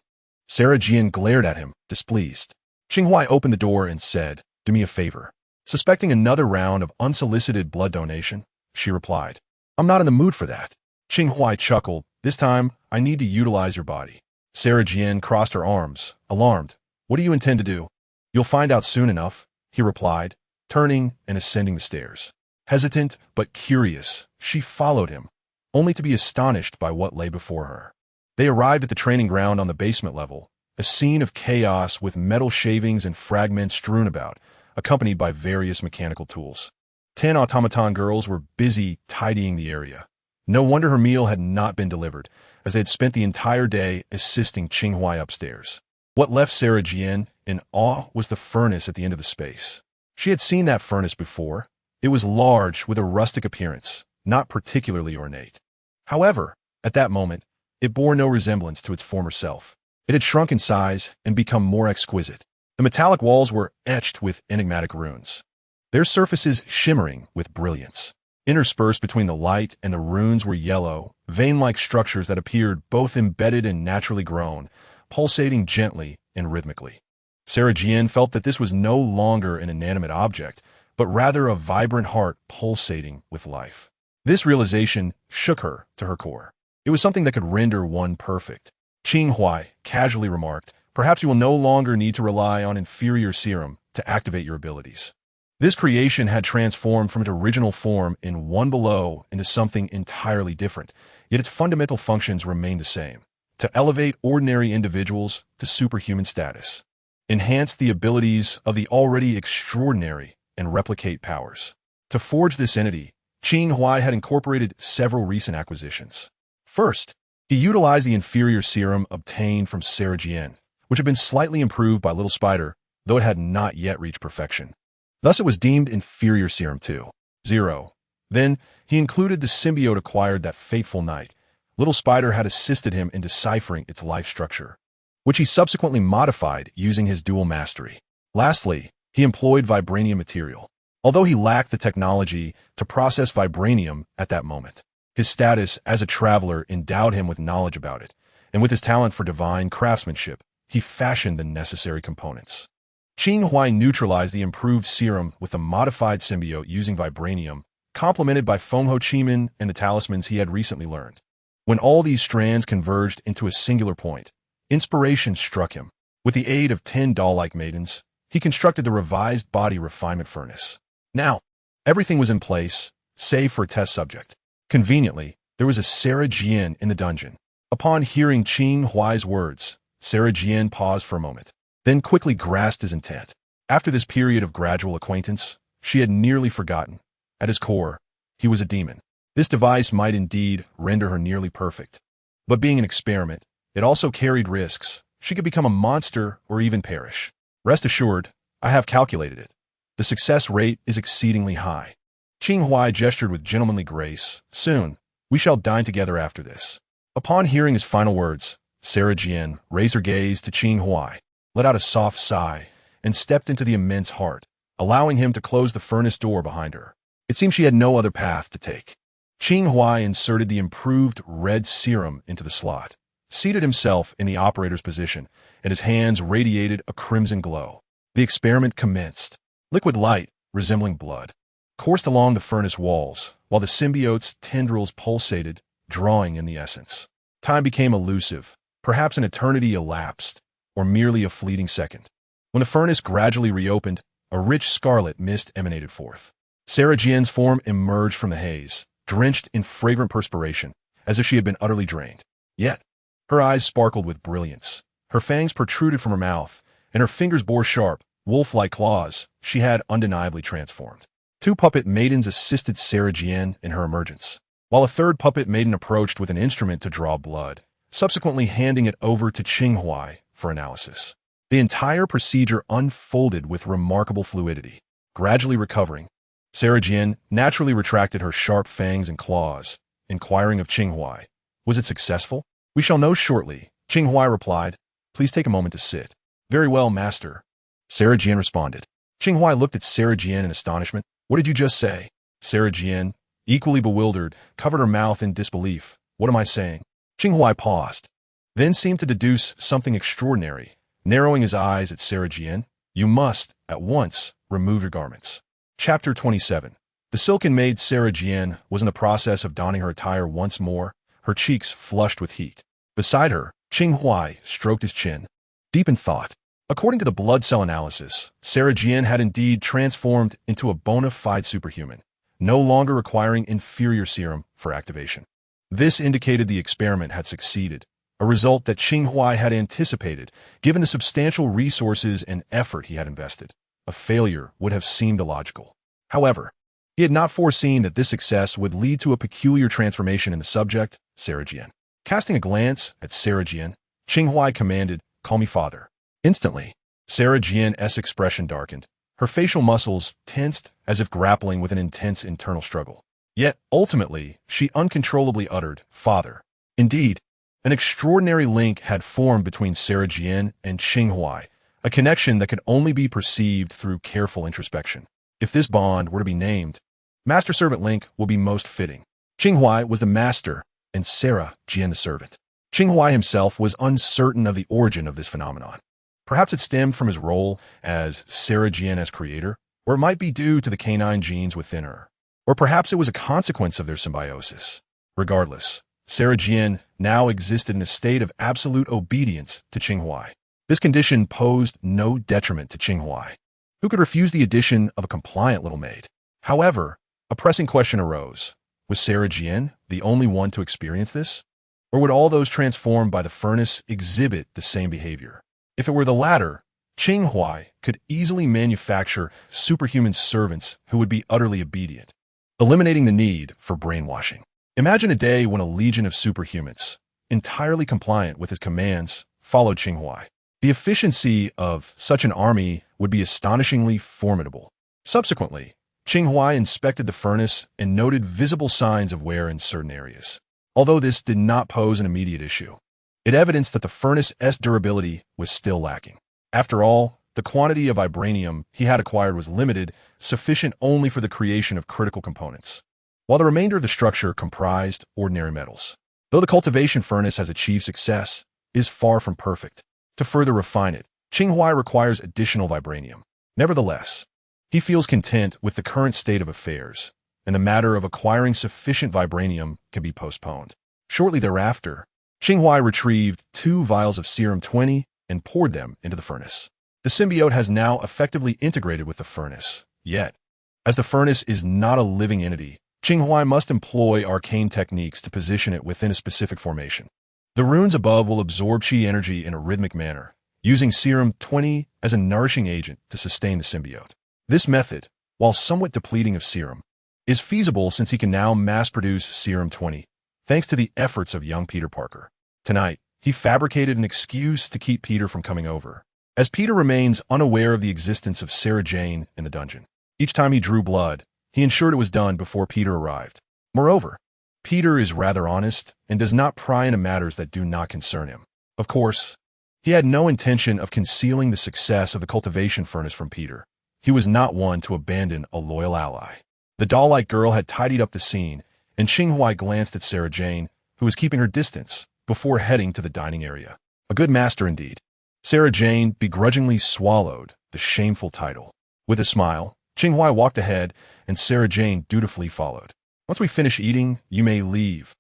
A: Sarah Jian glared at him, displeased. Qing Huai opened the door and said, "Do me a favor." Suspecting another round of unsolicited blood donation, she replied, "I'm not in the mood for that." Qing Huai chuckled, "This time, I need to utilize your body." Sarah Jian crossed her arms, alarmed. "What do you intend to do?" "You'll find out soon enough," he replied, turning and ascending the stairs. Hesitant but curious, she followed him, only to be astonished by what lay before her. They arrived at the training ground on the basement level, a scene of chaos with metal shavings and fragments strewn about, accompanied by various mechanical tools. 10 automaton girls were busy tidying the area. No wonder her meal had not been delivered, as they had spent the entire day assisting Qing Huai upstairs. What left Sarah Jian in awe was the furnace at the end of the space. She had seen that furnace before. It was large with a rustic appearance, not particularly ornate. However, at that moment, it bore no resemblance to its former self. It had shrunk in size and become more exquisite. The metallic walls were etched with enigmatic runes, their surfaces shimmering with brilliance. Interspersed between the light and the runes were yellow, vein-like structures that appeared both embedded and naturally grown, pulsating gently and rhythmically. Sarah Jian felt that this was no longer an inanimate object, but rather a vibrant heart pulsating with life. This realization shook her to her core. It was something that could render one perfect. Qing Huai casually remarked, "Perhaps you will no longer need to rely on inferior serum to activate your abilities." This creation had transformed from its original form in One Below into something entirely different, yet its fundamental functions remained the same: to elevate ordinary individuals to superhuman status, enhance the abilities of the already extraordinary, and replicate powers. To forge this entity, Qing Huai had incorporated several recent acquisitions. First, he utilized the inferior serum obtained from Sarah Jian, which had been slightly improved by Little Spider, though it had not yet reached perfection. Thus it was deemed inferior serum 2.0. Then, he included the symbiote acquired that fateful night. Little Spider had assisted him in deciphering its life structure, which he subsequently modified using his dual mastery. Lastly, he employed vibranium material. Although he lacked the technology to process vibranium at that moment, his status as a traveler endowed him with knowledge about it, and with his talent for divine craftsmanship, he fashioned the necessary components. Qing Huai neutralized the improved serum with the modified symbiote using vibranium, complemented by Feng Ho Chi Min and the talismans he had recently learned. When all these strands converged into a singular point, inspiration struck him. With the aid of 10 doll-like maidens, he constructed the revised body refinement furnace. Now, everything was in place, save for a test subject. Conveniently, there was a Sarah Jian in the dungeon. Upon hearing Qing Huai's words, Sarah Jian paused for a moment, then quickly grasped his intent. After this period of gradual acquaintance, she had nearly forgotten. At his core, he was a demon. This device might indeed render her nearly perfect. But being an experiment, it also carried risks. She could become a monster or even perish. Rest assured, I have calculated it. The success rate is exceedingly high. Qing Huai gestured with gentlemanly grace. Soon, we shall dine together after this. Upon hearing his final words, Sarah Jian raised her gaze to Qing Huai, let out a soft sigh, and stepped into the immense heart, allowing him to close the furnace door behind her. It seemed she had no other path to take. Qing Huai inserted the improved red serum into the slot, seated himself in the operator's position, and his hands radiated a crimson glow. The experiment commenced. Liquid light, resembling blood, coursed along the furnace walls, while the symbiote's tendrils pulsated, drawing in the essence. Time became elusive. Perhaps an eternity elapsed, or merely a fleeting second. When the furnace gradually reopened, a rich scarlet mist emanated forth. Sarah Jian's form emerged from the haze, drenched in fragrant perspiration, as if she had been utterly drained. Yet, her eyes sparkled with brilliance. Her fangs protruded from her mouth, and her fingers bore sharp, wolf-like claws. She had undeniably transformed. 2 puppet maidens assisted Sarah Jian in her emergence, while a 3rd puppet maiden approached with an instrument to draw blood, subsequently handing it over to Qing Huai for analysis. The entire procedure unfolded with remarkable fluidity. Gradually recovering, Sarah Jian naturally retracted her sharp fangs and claws, inquiring of Qing Huai. Was it successful? We shall know shortly, Qing Huai replied. Please take a moment to sit. Very well, master, Sarah Jian responded. Qing Huai looked at Sarah Jian in astonishment. What did you just say? Sarah Jian, equally bewildered, covered her mouth in disbelief. What am I saying? Qing Huai paused, then seemed to deduce something extraordinary. Narrowing his eyes at Sarah Jian, you must, at once, remove your garments. Chapter 27. The silken maid Sarah Jian was in the process of donning her attire once more, her cheeks flushed with heat. Beside her, Qing Huai stroked his chin, deep in thought. According to the blood cell analysis, Sarah Jian had indeed transformed into a bona fide superhuman, no longer requiring inferior serum for activation. This indicated the experiment had succeeded, a result that Qing Huai had anticipated, given the substantial resources and effort he had invested. A failure would have seemed illogical. However, he had not foreseen that this success would lead to a peculiar transformation in the subject, Sarah Jian. Casting a glance at Sarah Jian, Qing Huai commanded, "Call me father." Instantly, Sarah Jian's expression darkened. Her facial muscles tensed as if grappling with an intense internal struggle. Yet, ultimately, she uncontrollably uttered, "Father." Indeed, an extraordinary link had formed between Sarah Jian and Qing Huai, a connection that could only be perceived through careful introspection. If this bond were to be named, master-servant link will be most fitting. Qing Huai was the master, and Sarah Jian the servant. Qing Huai himself was uncertain of the origin of this phenomenon. Perhaps it stemmed from his role as Sarah Jian's creator, or it might be due to the canine genes within her. Or perhaps it was a consequence of their symbiosis. Regardless, Sarah Jian now existed in a state of absolute obedience to Qing Huai. This condition posed no detriment to Qing Huai, who could refuse the addition of a compliant little maid. However, a pressing question arose. Was Sarah Jian the only one to experience this? Or would all those transformed by the furnace exhibit the same behavior? If it were the latter, Qing Huai could easily manufacture superhuman servants who would be utterly obedient, eliminating the need for brainwashing. Imagine a day when a legion of superhumans, entirely compliant with his commands, followed Qing Huai. The efficiency of such an army would be astonishingly formidable. Subsequently, Qing Huai inspected the furnace and noted visible signs of wear in certain areas. Although this did not pose an immediate issue, it evidenced that the furnace's durability was still lacking. After all, the quantity of vibranium he had acquired was limited, sufficient only for the creation of critical components, while the remainder of the structure comprised ordinary metals. Though the cultivation furnace has achieved success, it is far from perfect. To further refine it, Qing Huai requires additional vibranium. Nevertheless, he feels content with the current state of affairs, and the matter of acquiring sufficient vibranium can be postponed. Shortly thereafter, Qing Huai retrieved 2 vials of serum 20 and poured them into the furnace. The symbiote has now effectively integrated with the furnace. Yet, as the furnace is not a living entity, Qing Huai must employ arcane techniques to position it within a specific formation. The runes above will absorb qi energy in a rhythmic manner, using serum 20 as a nourishing agent to sustain the symbiote. This method, while somewhat depleting of serum, is feasible since he can now mass-produce serum 20, thanks to the efforts of young Peter Parker. Tonight, he fabricated an excuse to keep Peter from coming over, as Peter remains unaware of the existence of Sarah Jane in the dungeon. Each time he drew blood, he ensured it was done before Peter arrived. Moreover, Peter is rather honest and does not pry into matters that do not concern him. Of course, he had no intention of concealing the success of the cultivation furnace from Peter. He was not one to abandon a loyal ally. The doll-like girl had tidied up the scene, and Qing Huai glanced at Sarah Jane, who was keeping her distance, before heading to the dining area. A good master indeed. Sarah Jane begrudgingly swallowed the shameful title. With a smile, Qing Huai walked ahead, and Sarah Jane dutifully followed. Once we finish eating, you may leave,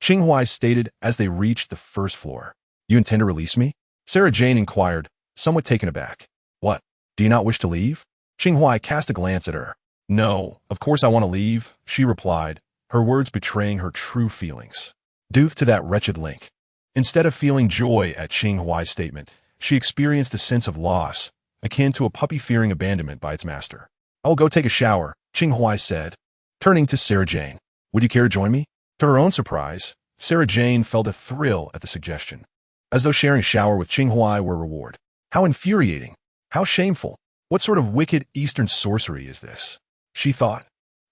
A: Qing Huai stated as they reached the first floor. You intend to release me? Sarah Jane inquired, somewhat taken aback. What? Do you not wish to leave? Qing Huai cast a glance at her. No, of course I want to leave, she replied, her words betraying her true feelings. Due to that wretched link. Instead of feeling joy at Qing Huai's statement, she experienced a sense of loss, akin to a puppy fearing abandonment by its master. I will go take a shower, Qing Huai said, turning to Sarah Jane. Would you care to join me? To her own surprise, Sarah Jane felt a thrill at the suggestion, as though sharing a shower with Qing Huai were a reward. How infuriating! How shameful! What sort of wicked Eastern sorcery is this? She thought,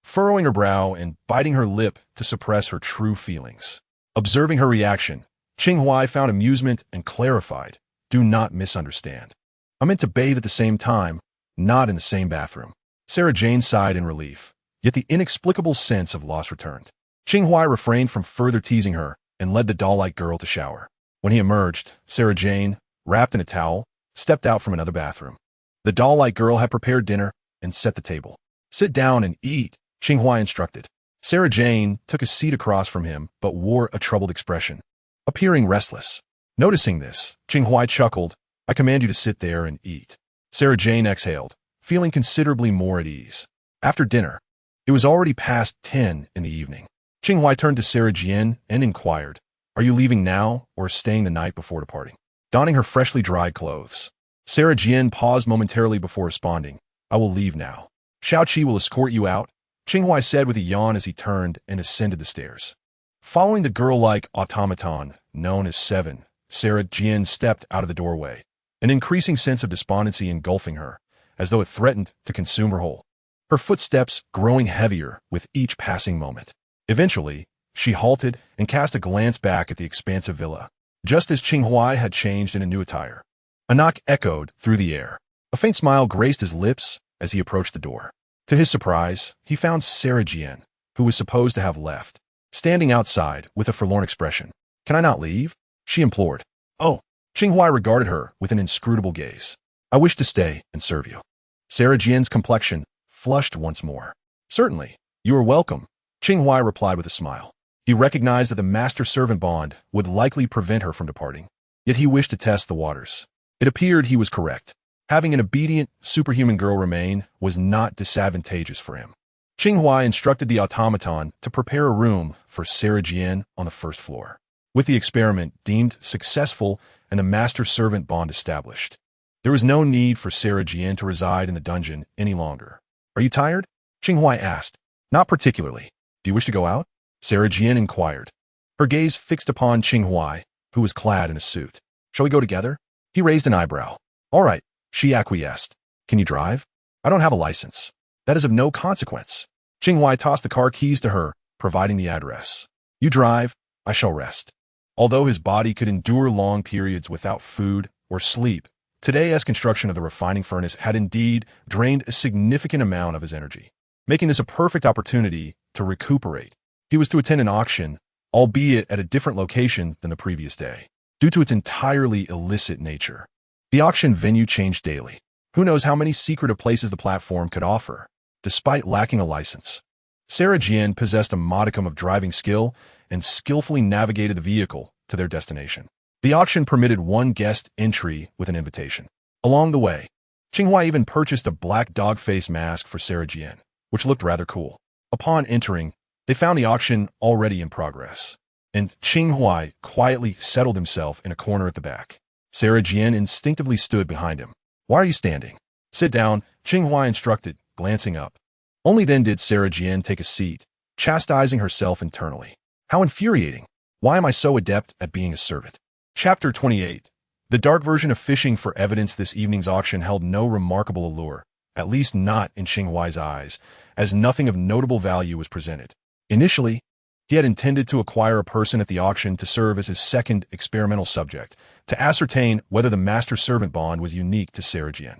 A: furrowing her brow and biting her lip to suppress her true feelings. Observing her reaction, Qing Huai found amusement and clarified, do not misunderstand. I meant to bathe at the same time, not in the same bathroom. Sarah Jane sighed in relief, yet the inexplicable sense of loss returned. Qing Huai refrained from further teasing her and led the doll-like girl to shower. When he emerged, Sarah Jane, wrapped in a towel, stepped out from another bathroom. The doll-like girl had prepared dinner and set the table. Sit down and eat, Qing Huai instructed. Sarah Jane took a seat across from him but wore a troubled expression, appearing restless. Noticing this, Qing Huai chuckled, I command you to sit there and eat. Sarah Jane exhaled, feeling considerably more at ease. After dinner, it was already past 10 in the evening. Qing Huai turned to Sarah Jane and inquired, are you leaving now or staying the night before departing? Donning her freshly dried clothes, Sarah Jane paused momentarily before responding, I will leave now. Xiao Qi will escort you out, Qing Huai said with a yawn as he turned and ascended the stairs. Following the girl-like automaton known as Seven, Sarah Jane stepped out of the doorway, an increasing sense of despondency engulfing her, as though it threatened to consume her whole. Her footsteps growing heavier with each passing moment. Eventually, she halted and cast a glance back at the expansive villa, just as Qing Huai had changed into new attire. A knock echoed through the air. A faint smile graced his lips as he approached the door. To his surprise, he found Sarah Jane, who was supposed to have left, standing outside with a forlorn expression. Can I not leave? She implored. Oh, Qing Huai regarded her with an inscrutable gaze. I wish to stay and serve you. Sarah Jane's complexion flushed once more. Certainly, you are welcome, Qing Huai replied with a smile. He recognized that the master-servant bond would likely prevent her from departing, yet he wished to test the waters. It appeared he was correct. Having an obedient, superhuman girl remain was not disadvantageous for him. Qing Huai instructed the automaton to prepare a room for Sarah Jane on the first floor. With the experiment deemed successful and the master-servant bond established, there was no need for Sarah Jane to reside in the dungeon any longer. Are you tired? Qing Huai asked. Not particularly. Do you wish to go out? Sarah Jane inquired, her gaze fixed upon Qing Huai, who was clad in a suit. Shall we go together? He raised an eyebrow. All right, she acquiesced. Can you drive? I don't have a license. That is of no consequence. Qing Huai tossed the car keys to her, providing the address. You drive, I shall rest. Although his body could endure long periods without food or sleep, today's construction of the refining furnace had indeed drained a significant amount of his energy, making this a perfect opportunity to recuperate. He was to attend an auction, albeit at a different location than the previous day, due to its entirely illicit nature. The auction venue changed daily. Who knows how many secretive places the platform could offer, despite lacking a license. Sarah Jane possessed a modicum of driving skill and skillfully navigated the vehicle to their destination. The auction permitted one guest entry with an invitation. Along the way, Qing Huai even purchased a black dog face mask for Sarah Jian, which looked rather cool. Upon entering, they found the auction already in progress, and Qing Huai quietly settled himself in a corner at the back. Sarah Jian instinctively stood behind him. "Why are you standing?" "Sit down," Qing Huai instructed, glancing up. Only then did Sarah Jian take a seat, chastising herself internally. How infuriating. Why am I so adept at being a servant? Chapter 28. The dark version of fishing for evidence. This evening's auction held no remarkable allure, at least not in Qing Huai's eyes, as nothing of notable value was presented. Initially, he had intended to acquire a person at the auction to serve as his second experimental subject, to ascertain whether the master-servant bond was unique to Sarah Jian.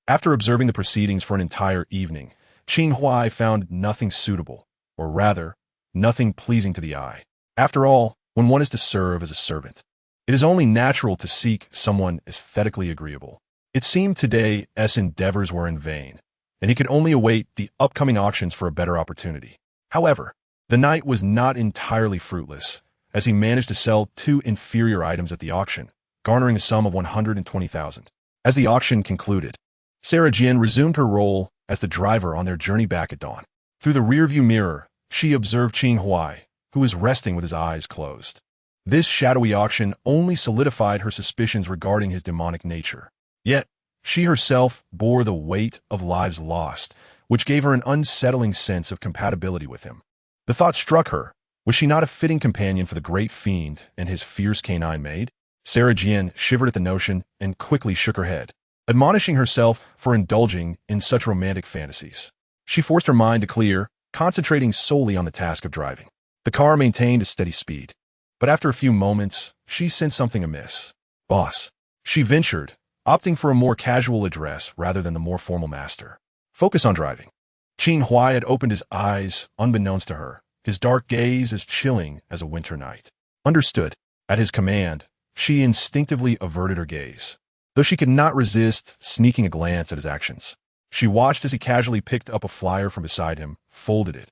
A: After observing the proceedings for an entire evening, Qing Huai found nothing suitable, or rather, nothing pleasing to the eye. After all, when one is to serve as a servant, it is only natural to seek someone aesthetically agreeable. It seemed today endeavors were in vain, and he could only await the upcoming auctions for a better opportunity. However, the night was not entirely fruitless, as he managed to sell 2 inferior items at the auction, garnering a sum of 120,000. As the auction concluded, Sarah Jian resumed her role as the driver on their journey back at dawn. Through the rearview mirror, she observed Qing Huai, who was resting with his eyes closed. This shadowy auction only solidified her suspicions regarding his demonic nature. Yet, she herself bore the weight of lives lost, which gave her an unsettling sense of compatibility with him. The thought struck her, was she not a fitting companion for the great fiend and his fierce canine maid? Sarah Jian shivered at the notion and quickly shook her head, admonishing herself for indulging in such romantic fantasies. She forced her mind to clear, concentrating solely on the task of driving. The car maintained a steady speed, but after a few moments, she sensed something amiss. "Boss," she ventured, opting for a more casual address rather than the more formal master. "Focus on driving." Qing Huai had opened his eyes, unbeknownst to her, his dark gaze as chilling as a winter night. Understood. At his command, she instinctively averted her gaze, though she could not resist sneaking a glance at his actions. She watched as he casually picked up a flyer from beside him, folded it,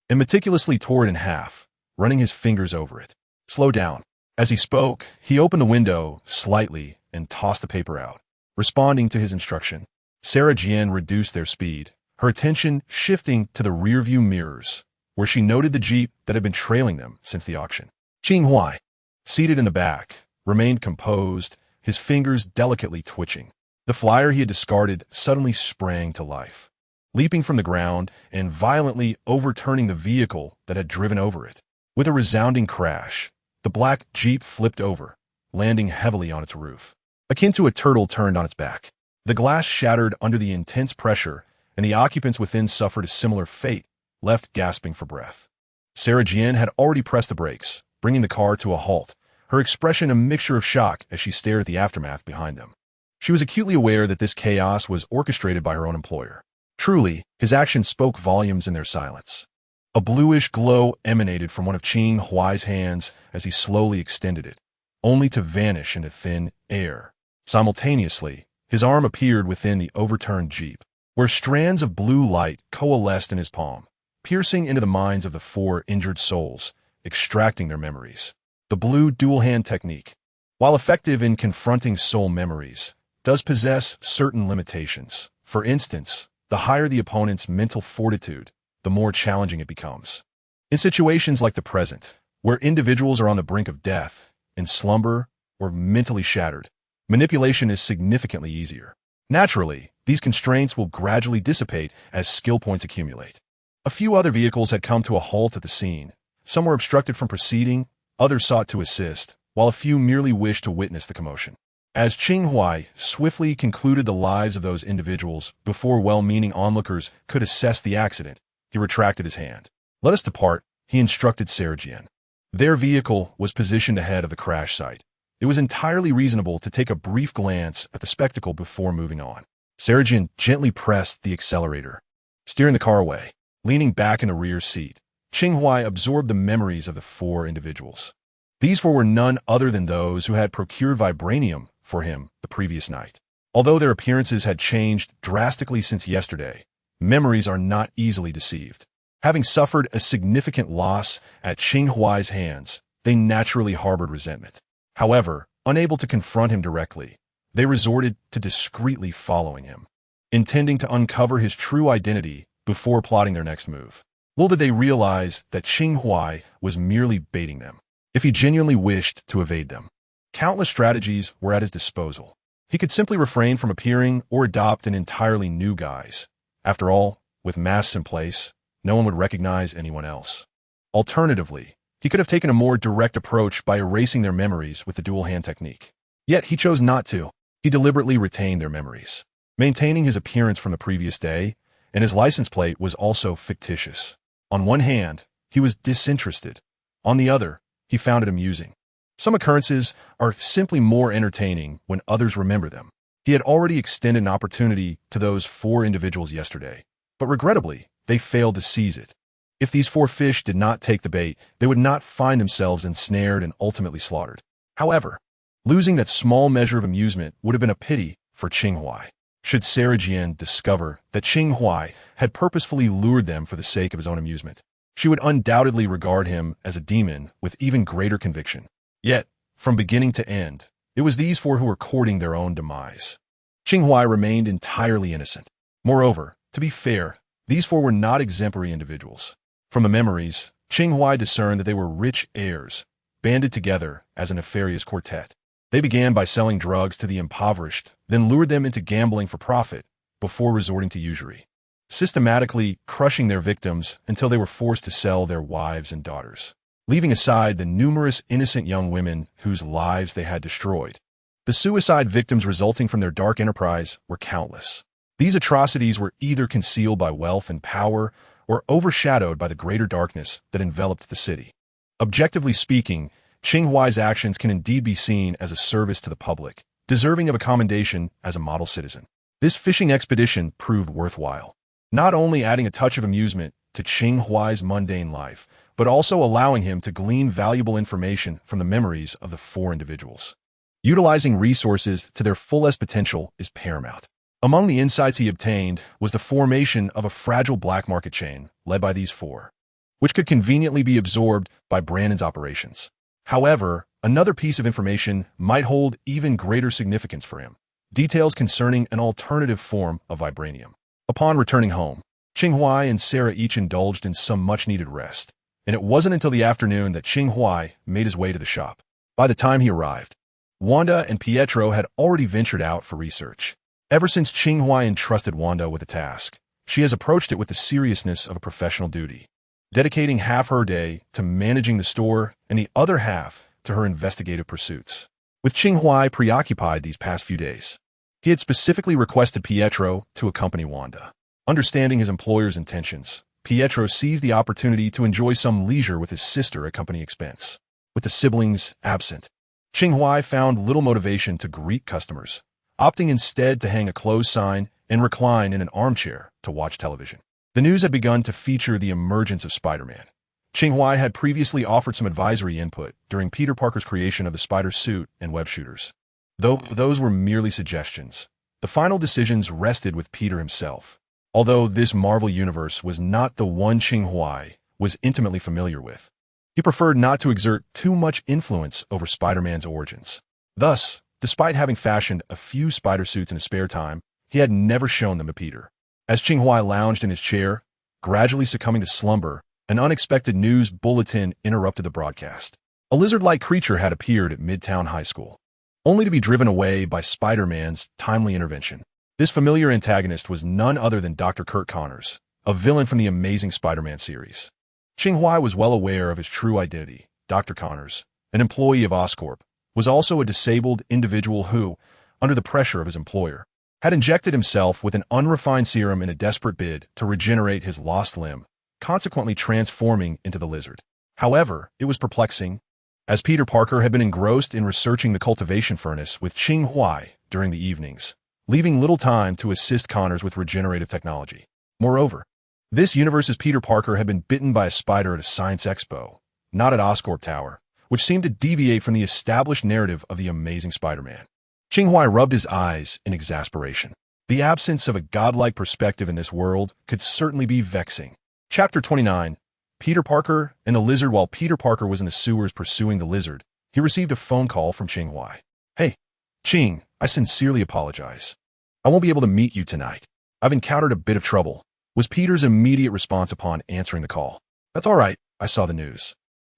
A: and meticulously tore it in half, running his fingers over it. "Slow down." As he spoke, he opened the window slightly and tossed the paper out. Responding to his instruction, Sarah Jian reduced their speed, her attention shifting to the rearview mirrors, where she noted the Jeep that had been trailing them since the auction. Qing Huai, seated in the back, remained composed, his fingers delicately twitching. The flyer he had discarded suddenly sprang to life, leaping from the ground and violently overturning the vehicle that had driven over it. With a resounding crash, the black Jeep flipped over, landing heavily on its roof. Akin to a turtle turned on its back, the glass shattered under the intense pressure, and the occupants within suffered a similar fate, left gasping for breath. Sarah Jian had already pressed the brakes, bringing the car to a halt, her expression a mixture of shock as she stared at the aftermath behind them. She was acutely aware that this chaos was orchestrated by her own employer. Truly, his actions spoke volumes in their silence. A bluish glow emanated from one of Qing Huai's hands as he slowly extended it, only to vanish into thin air. Simultaneously, his arm appeared within the overturned Jeep, where strands of blue light coalesced in his palm, piercing into the minds of the 4 injured souls, extracting their memories. The blue dual-hand technique, while effective in confronting soul memories, does possess certain limitations. For instance, the higher the opponent's mental fortitude, the more challenging it becomes. In situations like the present, where individuals are on the brink of death, in slumber, or mentally shattered, manipulation is significantly easier. Naturally, these constraints will gradually dissipate as skill points accumulate. A few other vehicles had come to a halt at the scene. Some were obstructed from proceeding, others sought to assist, while a few merely wished to witness the commotion. As Qing Huai swiftly concluded the lives of those individuals before well-meaning onlookers could assess the accident, he retracted his hand. "Let us depart," he instructed Sarah Jian. Their vehicle was positioned ahead of the crash site. It was entirely reasonable to take a brief glance at the spectacle before moving on. Sarah Jian gently pressed the accelerator, steering the car away. Leaning back in a rear seat, Qing Huai absorbed the memories of the 4 individuals. These 4 were none other than those who had procured vibranium for him the previous night. Although their appearances had changed drastically since yesterday, memories are not easily deceived. Having suffered a significant loss at Qing Huai's hands, they naturally harbored resentment. However, unable to confront him directly, they resorted to discreetly following him, intending to uncover his true identity before plotting their next move. Little did they realize that Qing Huai was merely baiting them, if he genuinely wished to evade them. Countless strategies were at his disposal. He could simply refrain from appearing or adopt an entirely new guise. After all, with masks in place, no one would recognize anyone else. Alternatively, he could have taken a more direct approach by erasing their memories with the dual-hand technique. Yet he chose not to. He deliberately retained their memories, maintaining his appearance from the previous day, and his license plate was also fictitious. On one hand, he was disinterested. On the other, he found it amusing. Some occurrences are simply more entertaining when others remember them. He had already extended an opportunity to those 4 individuals yesterday, but regrettably, they failed to seize it. If these 4 fish did not take the bait, they would not find themselves ensnared and ultimately slaughtered. However, losing that small measure of amusement would have been a pity for Qing Huai. Should Sarah Jian discover that Qing Huai had purposefully lured them for the sake of his own amusement, she would undoubtedly regard him as a demon with even greater conviction. Yet, from beginning to end, it was these 4 who were courting their own demise. Qing Huai remained entirely innocent. Moreover, to be fair, these 4 were not exemplary individuals. From the memories, Qing Huai discerned that they were rich heirs, banded together as a nefarious quartet. They began by selling drugs to the impoverished, then lured them into gambling for profit, before resorting to usury, systematically crushing their victims until they were forced to sell their wives and daughters, leaving aside the numerous innocent young women whose lives they had destroyed. The suicide victims resulting from their dark enterprise were countless. These atrocities were either concealed by wealth and power or overshadowed by the greater darkness that enveloped the city. Objectively speaking, Qing Huai's actions can indeed be seen as a service to the public, deserving of a commendation as a model citizen. This fishing expedition proved worthwhile, not only adding a touch of amusement to Qing Huai's mundane life, but also allowing him to glean valuable information from the memories of the 4 individuals. Utilizing resources to their fullest potential is paramount. Among the insights he obtained was the formation of a fragile black market chain led by these 4, which could conveniently be absorbed by Brandon's operations. However, another piece of information might hold even greater significance for him: details concerning an alternative form of vibranium. Upon returning home, Qing Huai and Sarah each indulged in some much-needed rest, and it wasn't until the afternoon that Qing Huai made his way to the shop. By the time he arrived, Wanda and Pietro had already ventured out for research. Ever since Qing Huai entrusted Wanda with a task, she has approached it with the seriousness of a professional duty, dedicating half her day to managing the store and the other half to her investigative pursuits. With Qing Huai preoccupied these past few days, he had specifically requested Pietro to accompany Wanda. Understanding his employer's intentions, Pietro seized the opportunity to enjoy some leisure with his sister at company expense. With the siblings absent, Qing Huai found little motivation to greet customers, opting instead to hang a closed sign and recline in an armchair to watch television. The news had begun to feature the emergence of Spider-Man. Qing Huai had previously offered some advisory input during Peter Parker's creation of the spider suit and web shooters. Though those were merely suggestions, the final decisions rested with Peter himself. Although this Marvel universe was not the one Qing Huai was intimately familiar with, he preferred not to exert too much influence over Spider-Man's origins. Thus, despite having fashioned a few spider suits in his spare time, he had never shown them to Peter. As Qing Huai lounged in his chair, gradually succumbing to slumber, an unexpected news bulletin interrupted the broadcast. A lizard-like creature had appeared at Midtown High School, only to be driven away by Spider-Man's timely intervention. This familiar antagonist was none other than Dr. Kurt Connors, a villain from the Amazing Spider-Man series. Qing Huai was well aware of his true identity. Dr. Connors, an employee of Oscorp, was also a disabled individual who, under the pressure of his employer, had injected himself with an unrefined serum in a desperate bid to regenerate his lost limb, consequently transforming into the lizard. However, it was perplexing, as Peter Parker had been engrossed in researching the cultivation furnace with Qing Huai during the evenings, leaving little time to assist Connors with regenerative technology. Moreover, this universe's Peter Parker had been bitten by a spider at a science expo, not at Oscorp Tower, which seemed to deviate from the established narrative of the Amazing Spider-Man. Qing Huai rubbed his eyes in exasperation. The absence of a godlike perspective in this world could certainly be vexing. Chapter 29. Peter Parker and the Lizard. While Peter Parker was in the sewers pursuing the lizard, he received a phone call from Qing Huai. Hey, Qing, I sincerely apologize. I won't be able to meet you tonight. I've encountered a bit of trouble, was Peter's immediate response upon answering the call. That's all right, I saw the news.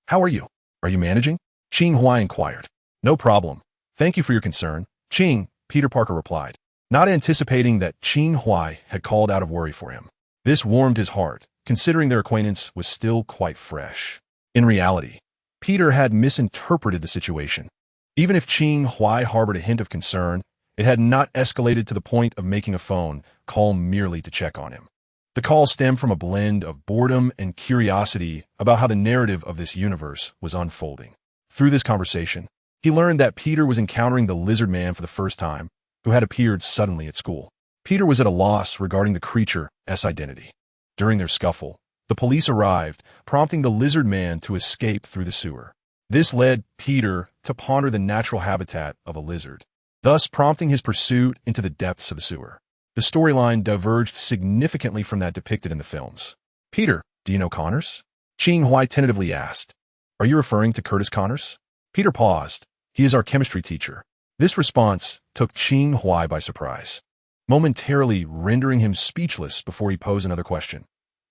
A: How are you? Are you managing? Qing Huai inquired. No problem. Thank you for your concern, Qing, Peter Parker replied, not anticipating that Qing Huai had called out of worry for him. This warmed his heart, considering their acquaintance was still quite fresh. In reality, Peter had misinterpreted the situation. Even if Qing Huai harbored a hint of concern, it had not escalated to the point of making a phone call merely to check on him. The call stemmed from a blend of boredom and curiosity about how the narrative of this universe was unfolding. Through this conversation, he learned that Peter was encountering the Lizard Man for the first time, who had appeared suddenly at school. Peter was at a loss regarding the creature's identity. During their scuffle, the police arrived, prompting the Lizard Man to escape through the sewer. This led Peter to ponder the natural habitat of a lizard, thus prompting his pursuit into the depths of the sewer. The storyline diverged significantly from that depicted in the films. Peter, do you know Connors? Qing Huai tentatively asked. Are you referring to Curtis Connors? Peter paused. He is our chemistry teacher. This response took Qing Huai by surprise, momentarily rendering him speechless before he posed another question.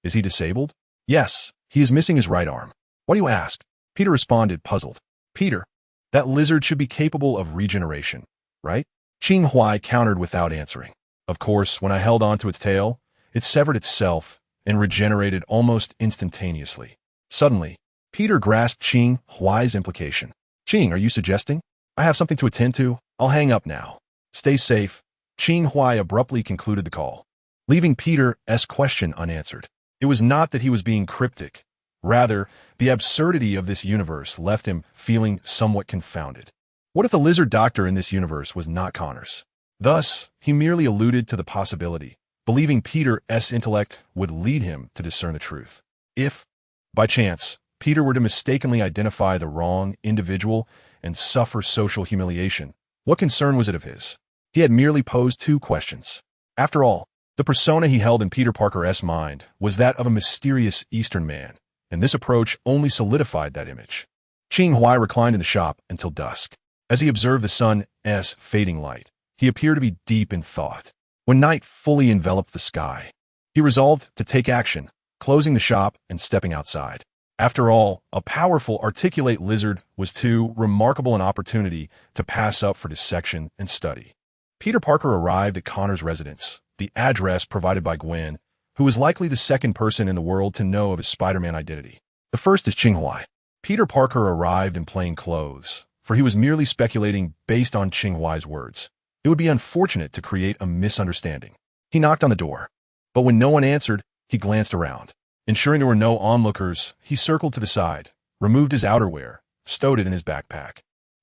A: Is he disabled? Yes, he is missing his right arm. Why do you ask? Peter responded, puzzled. Peter, that lizard should be capable of regeneration, right? Qing Huai countered without answering. Of course, when I held onto its tail, it severed itself and regenerated almost instantaneously. Suddenly, Peter grasped Qing Huai's implication. Qing, are you suggesting? I have something to attend to. I'll hang up now. Stay safe. Qing Huai abruptly concluded the call, leaving Peter's question unanswered. It was not that he was being cryptic. Rather, the absurdity of this universe left him feeling somewhat confounded. What if the lizard doctor in this universe was not Connors? Thus, he merely alluded to the possibility, believing Peter's intellect would lead him to discern the truth. If, by chance, Peter were to mistakenly identify the wrong individual and suffer social humiliation, what concern was it of his? He had merely posed two questions. After all, the persona he held in Peter Parker's mind was that of a mysterious Eastern man, and this approach only solidified that image. Qing Huai reclined in the shop until dusk. As he observed the sun's fading light, he appeared to be deep in thought. When night fully enveloped the sky, he resolved to take action, closing the shop and stepping outside. After all, a powerful, articulate lizard was too remarkable an opportunity to pass up for dissection and study. Peter Parker arrived at Connor's residence, the address provided by Gwen, who was likely the second person in the world to know of his Spider-Man identity. The first is Qing Huai. Peter Parker arrived in plain clothes, for he was merely speculating based on Qing Huai's words. It would be unfortunate to create a misunderstanding. He knocked on the door, but when no one answered, he glanced around. Ensuring there were no onlookers, he circled to the side, removed his outerwear, stowed it in his backpack,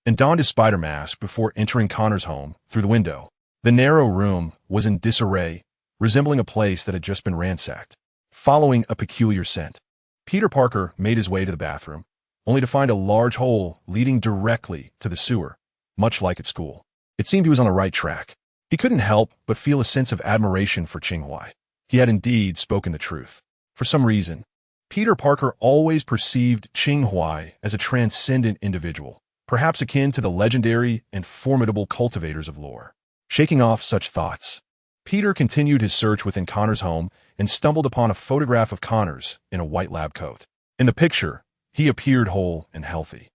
A: and donned his spider mask before entering Connor's home through the window. The narrow room was in disarray, resembling a place that had just been ransacked. Following a peculiar scent, Peter Parker made his way to the bathroom, only to find a large hole leading directly to the sewer, much like at school. It seemed he was on the right track. He couldn't help but feel a sense of admiration for Qing Huai. He had indeed spoken the truth. For some reason, Peter Parker always perceived Qing Huai as a transcendent individual, perhaps akin to the legendary and formidable cultivators of lore. Shaking off such thoughts, Peter continued his search within Connor's home and stumbled upon a photograph of Connors in a white lab coat. In the picture, he appeared whole and healthy,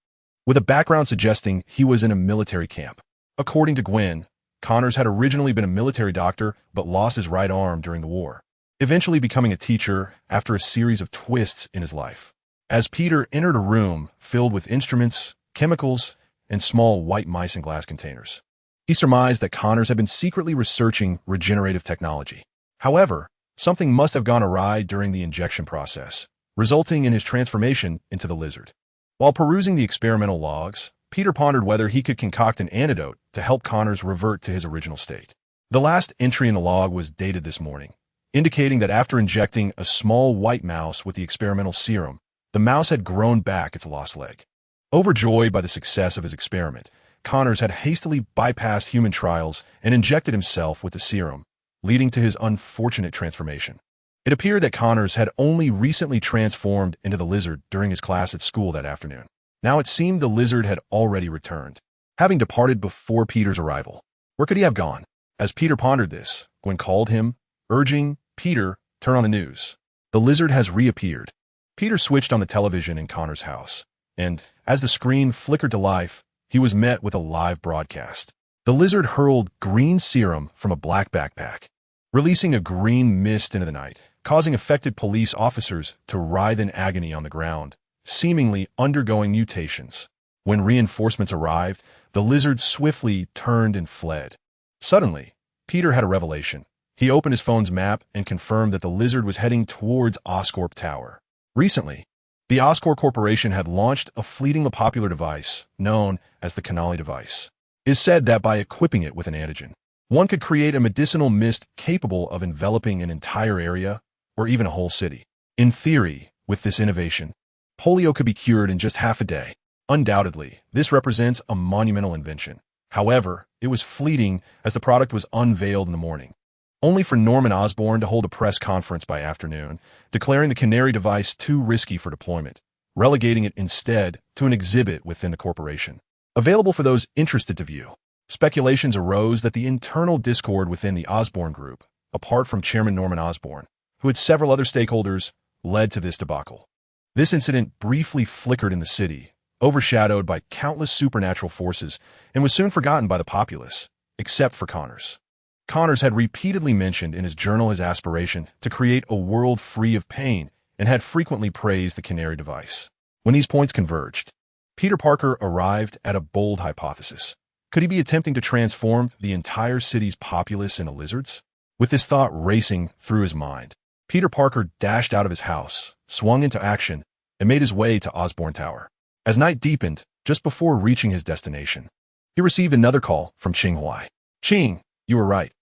A: with a background suggesting he was in a military camp. According to Gwen, Connors had originally been a military doctor but lost his right arm during the war, eventually becoming a teacher after a series of twists in his life. As Peter entered a room filled with instruments, chemicals, and small white mice in glass containers, he surmised that Connors had been secretly researching regenerative technology. However, something must have gone awry during the injection process, resulting in his transformation into the lizard. While perusing the experimental logs, Peter pondered whether he could concoct an antidote to help Connors revert to his original state. The last entry in the log was dated this morning, indicating that after injecting a small white mouse with the experimental serum, the mouse had grown back its lost leg. Overjoyed by the success of his experiment, Connors had hastily bypassed human trials and injected himself with the serum, leading to his unfortunate transformation. It appeared that Connors had only recently transformed into the lizard during his class at school that afternoon. Now it seemed the lizard had already returned, having departed before Peter's arrival. Where could he have gone? As Peter pondered this, Gwen called him, urging, "Peter, turn on the news. The lizard has reappeared." Peter switched on the television in Connor's house, and as the screen flickered to life, he was met with a live broadcast. The lizard hurled green serum from a black backpack, releasing a green mist into the night, causing affected police officers to writhe in agony on the ground, seemingly undergoing mutations. When reinforcements arrived, the lizard swiftly turned and fled. Suddenly, Peter had a revelation. He opened his phone's map and confirmed that the lizard was heading towards Oscorp Tower. Recently, the Oscorp Corporation had launched a fleetingly popular device known as the Canali device. It is said that by equipping it with an antigen, one could create a medicinal mist capable of enveloping an entire area or even a whole city. In theory, with this innovation, polio could be cured in just half a day. Undoubtedly, this represents a monumental invention. However, it was fleeting as the product was unveiled in the morning, only for Norman Osborn to hold a press conference by afternoon, declaring the Canary device too risky for deployment, relegating it instead to an exhibit within the corporation, available for those interested to view. Speculations arose that the internal discord within the Osborn Group, apart from Chairman Norman Osborn, who had several other stakeholders, led to this debacle. This incident briefly flickered in the city, overshadowed by countless supernatural forces, and was soon forgotten by the populace, except for Connors. Connors had repeatedly mentioned in his journal his aspiration to create a world free of pain and had frequently praised the Canary device. When these points converged, Peter Parker arrived at a bold hypothesis. Could he be attempting to transform the entire city's populace into lizards? With this thought racing through his mind, Peter Parker dashed out of his house, swung into action, and made his way to Osborn Tower. As night deepened, just before reaching his destination, he received another call from Qing Huai. "Qing, you were right.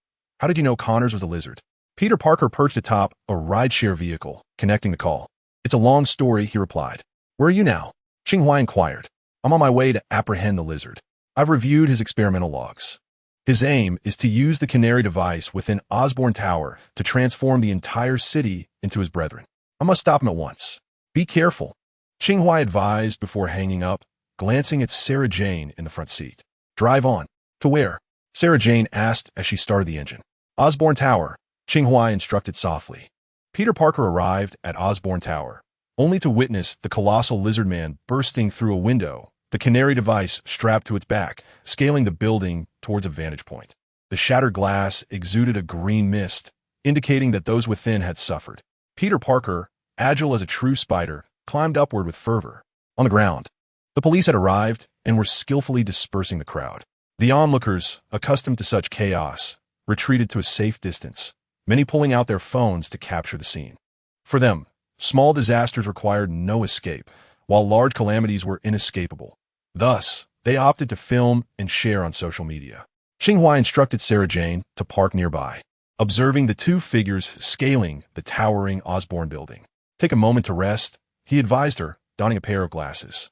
A: How did you know Connors was a lizard?" Peter Parker perched atop a rideshare vehicle, connecting the call. "It's a long story," he replied. "Where are you now?" Qing Huai inquired. "I'm on my way to apprehend the lizard. I've reviewed his experimental logs. His aim is to use the Canary device within Osborn Tower to transform the entire city into his brethren. I must stop him at once. Be careful," Qing Huai advised before hanging up, glancing at Sarah Jane in the front seat. "Drive on." "To where?" Sarah Jane asked as she started the engine. "Osborn Tower," Qing Huai instructed softly. Peter Parker arrived at Osborn Tower, only to witness the colossal lizard man bursting through a window, the Canary device strapped to its back, scaling the building towards a vantage point. The shattered glass exuded a green mist, indicating that those within had suffered. Peter Parker, agile as a true spider, climbed upward with fervor. On the ground, the police had arrived and were skillfully dispersing the crowd. The onlookers, accustomed to such chaos, retreated to a safe distance, many pulling out their phones to capture the scene. For them, small disasters required no escape, while large calamities were inescapable. Thus, they opted to film and share on social media. Qing Huai instructed Sarah Jane to park nearby, observing the two figures scaling the towering Osborn building. "Take a moment to rest," he advised her, donning a pair of glasses.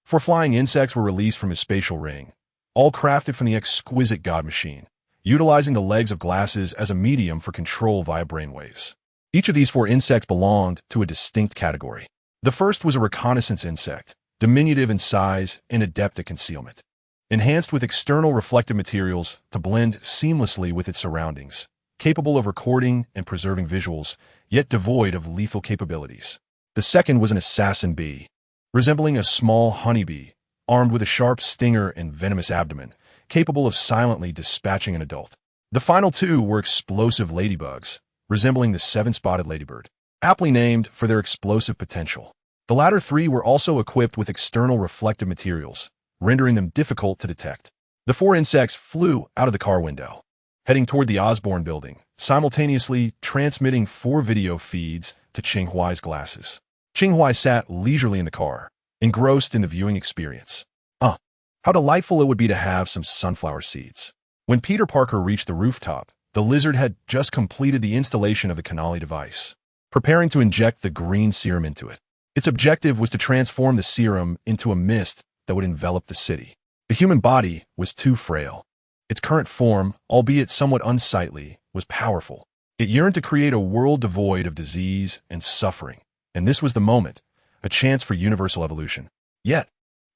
A: Four flying insects were released from his spatial ring, all crafted from the exquisite God machine, utilizing the legs of glasses as a medium for control via brainwaves. Each of these four insects belonged to a distinct category. The first was a reconnaissance insect, diminutive in size and adept at concealment, enhanced with external reflective materials to blend seamlessly with its surroundings, capable of recording and preserving visuals, yet devoid of lethal capabilities. The second was an assassin bee, resembling a small honeybee, armed with a sharp stinger and venomous abdomen, capable of silently dispatching an adult. The final two were explosive ladybugs, resembling the seven-spotted ladybird, aptly named for their explosive potential. The latter three were also equipped with external reflective materials, rendering them difficult to detect. The four insects flew out of the car window, heading toward the Osborn building, simultaneously transmitting 4 video feeds to Qing Huai's glasses. Qing Huai sat leisurely in the car, engrossed in the viewing experience. How delightful it would be to have some sunflower seeds. When Peter Parker reached the rooftop, the lizard had just completed the installation of the Canali device, preparing to inject the green serum into it. Its objective was to transform the serum into a mist that would envelop the city. The human body was too frail. Its current form, albeit somewhat unsightly, was powerful. It yearned to create a world devoid of disease and suffering, and this was the moment, a chance for universal evolution. Yet,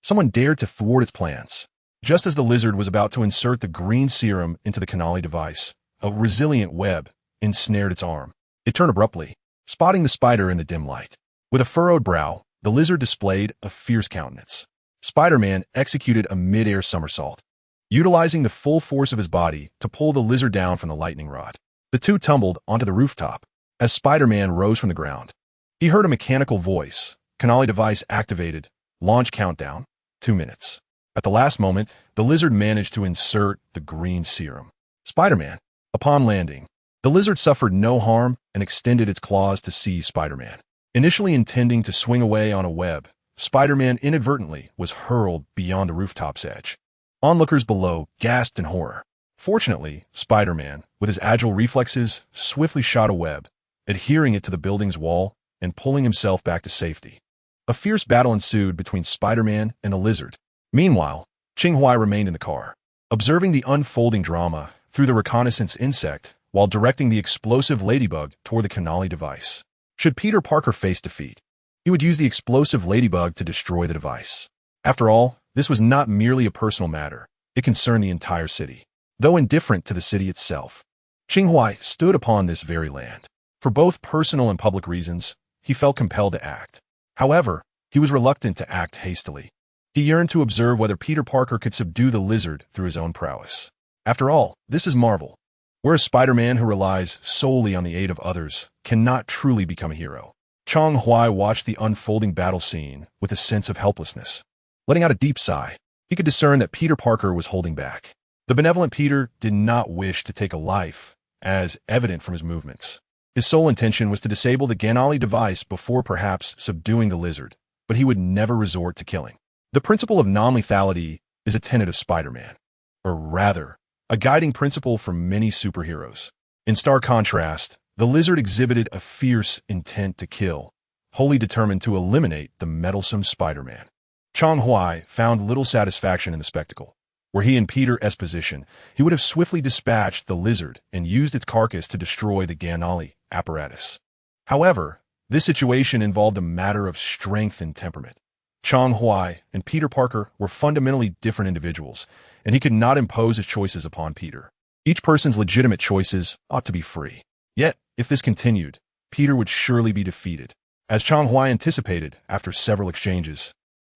A: someone dared to thwart its plans. Just as the lizard was about to insert the green serum into the canali device, a resilient web ensnared its arm. It turned abruptly, spotting the spider in the dim light. With a furrowed brow, the lizard displayed a fierce countenance. Spider-Man executed a mid-air somersault, utilizing the full force of his body to pull the lizard down from the lightning rod. The two tumbled onto the rooftop. As Spider-Man rose from the ground, he heard a mechanical voice. Canali device activated. Launch countdown, 2 minutes. At the last moment, the lizard managed to insert the green serum. Spider-Man. Upon landing, the lizard suffered no harm and extended its claws to seize Spider-Man. Initially intending to swing away on a web, Spider-Man inadvertently was hurled beyond the rooftop's edge. Onlookers below gasped in horror. Fortunately, Spider-Man, with his agile reflexes, swiftly shot a web, adhering it to the building's wall and pulling himself back to safety. A fierce battle ensued between Spider-Man and the lizard. Meanwhile, Qing Huai remained in the car, observing the unfolding drama through the reconnaissance insect while directing the explosive ladybug toward the canali device. Should Peter Parker face defeat, he would use the explosive ladybug to destroy the device. After all, this was not merely a personal matter. It concerned the entire city. Though indifferent to the city itself, Qing Huai stood upon this very land. For both personal and public reasons, he felt compelled to act. However, he was reluctant to act hastily. He yearned to observe whether Peter Parker could subdue the lizard through his own prowess. After all, this is Marvel, where a Spider-Man who relies solely on the aid of others cannot truly become a hero. Qing Huai watched the unfolding battle scene with a sense of helplessness. Letting out a deep sigh, he could discern that Peter Parker was holding back. The benevolent Peter did not wish to take a life, as evident from his movements. His sole intention was to disable the canali device before perhaps subduing the lizard, but he would never resort to killing. The principle of non-lethality is a tenet of Spider-Man, or rather, a guiding principle for many superheroes. In stark contrast, the lizard exhibited a fierce intent to kill, wholly determined to eliminate the meddlesome Spider-Man. Qing Huai found little satisfaction in the spectacle. Were he in Peter's position, he would have swiftly dispatched the lizard and used its carcass to destroy the canali apparatus. However, this situation involved a matter of strength and temperament. Qing Huai and Peter Parker were fundamentally different individuals, and he could not impose his choices upon Peter. Each person's legitimate choices ought to be free. Yet, if this continued, Peter would surely be defeated. As Qing Huai anticipated after several exchanges,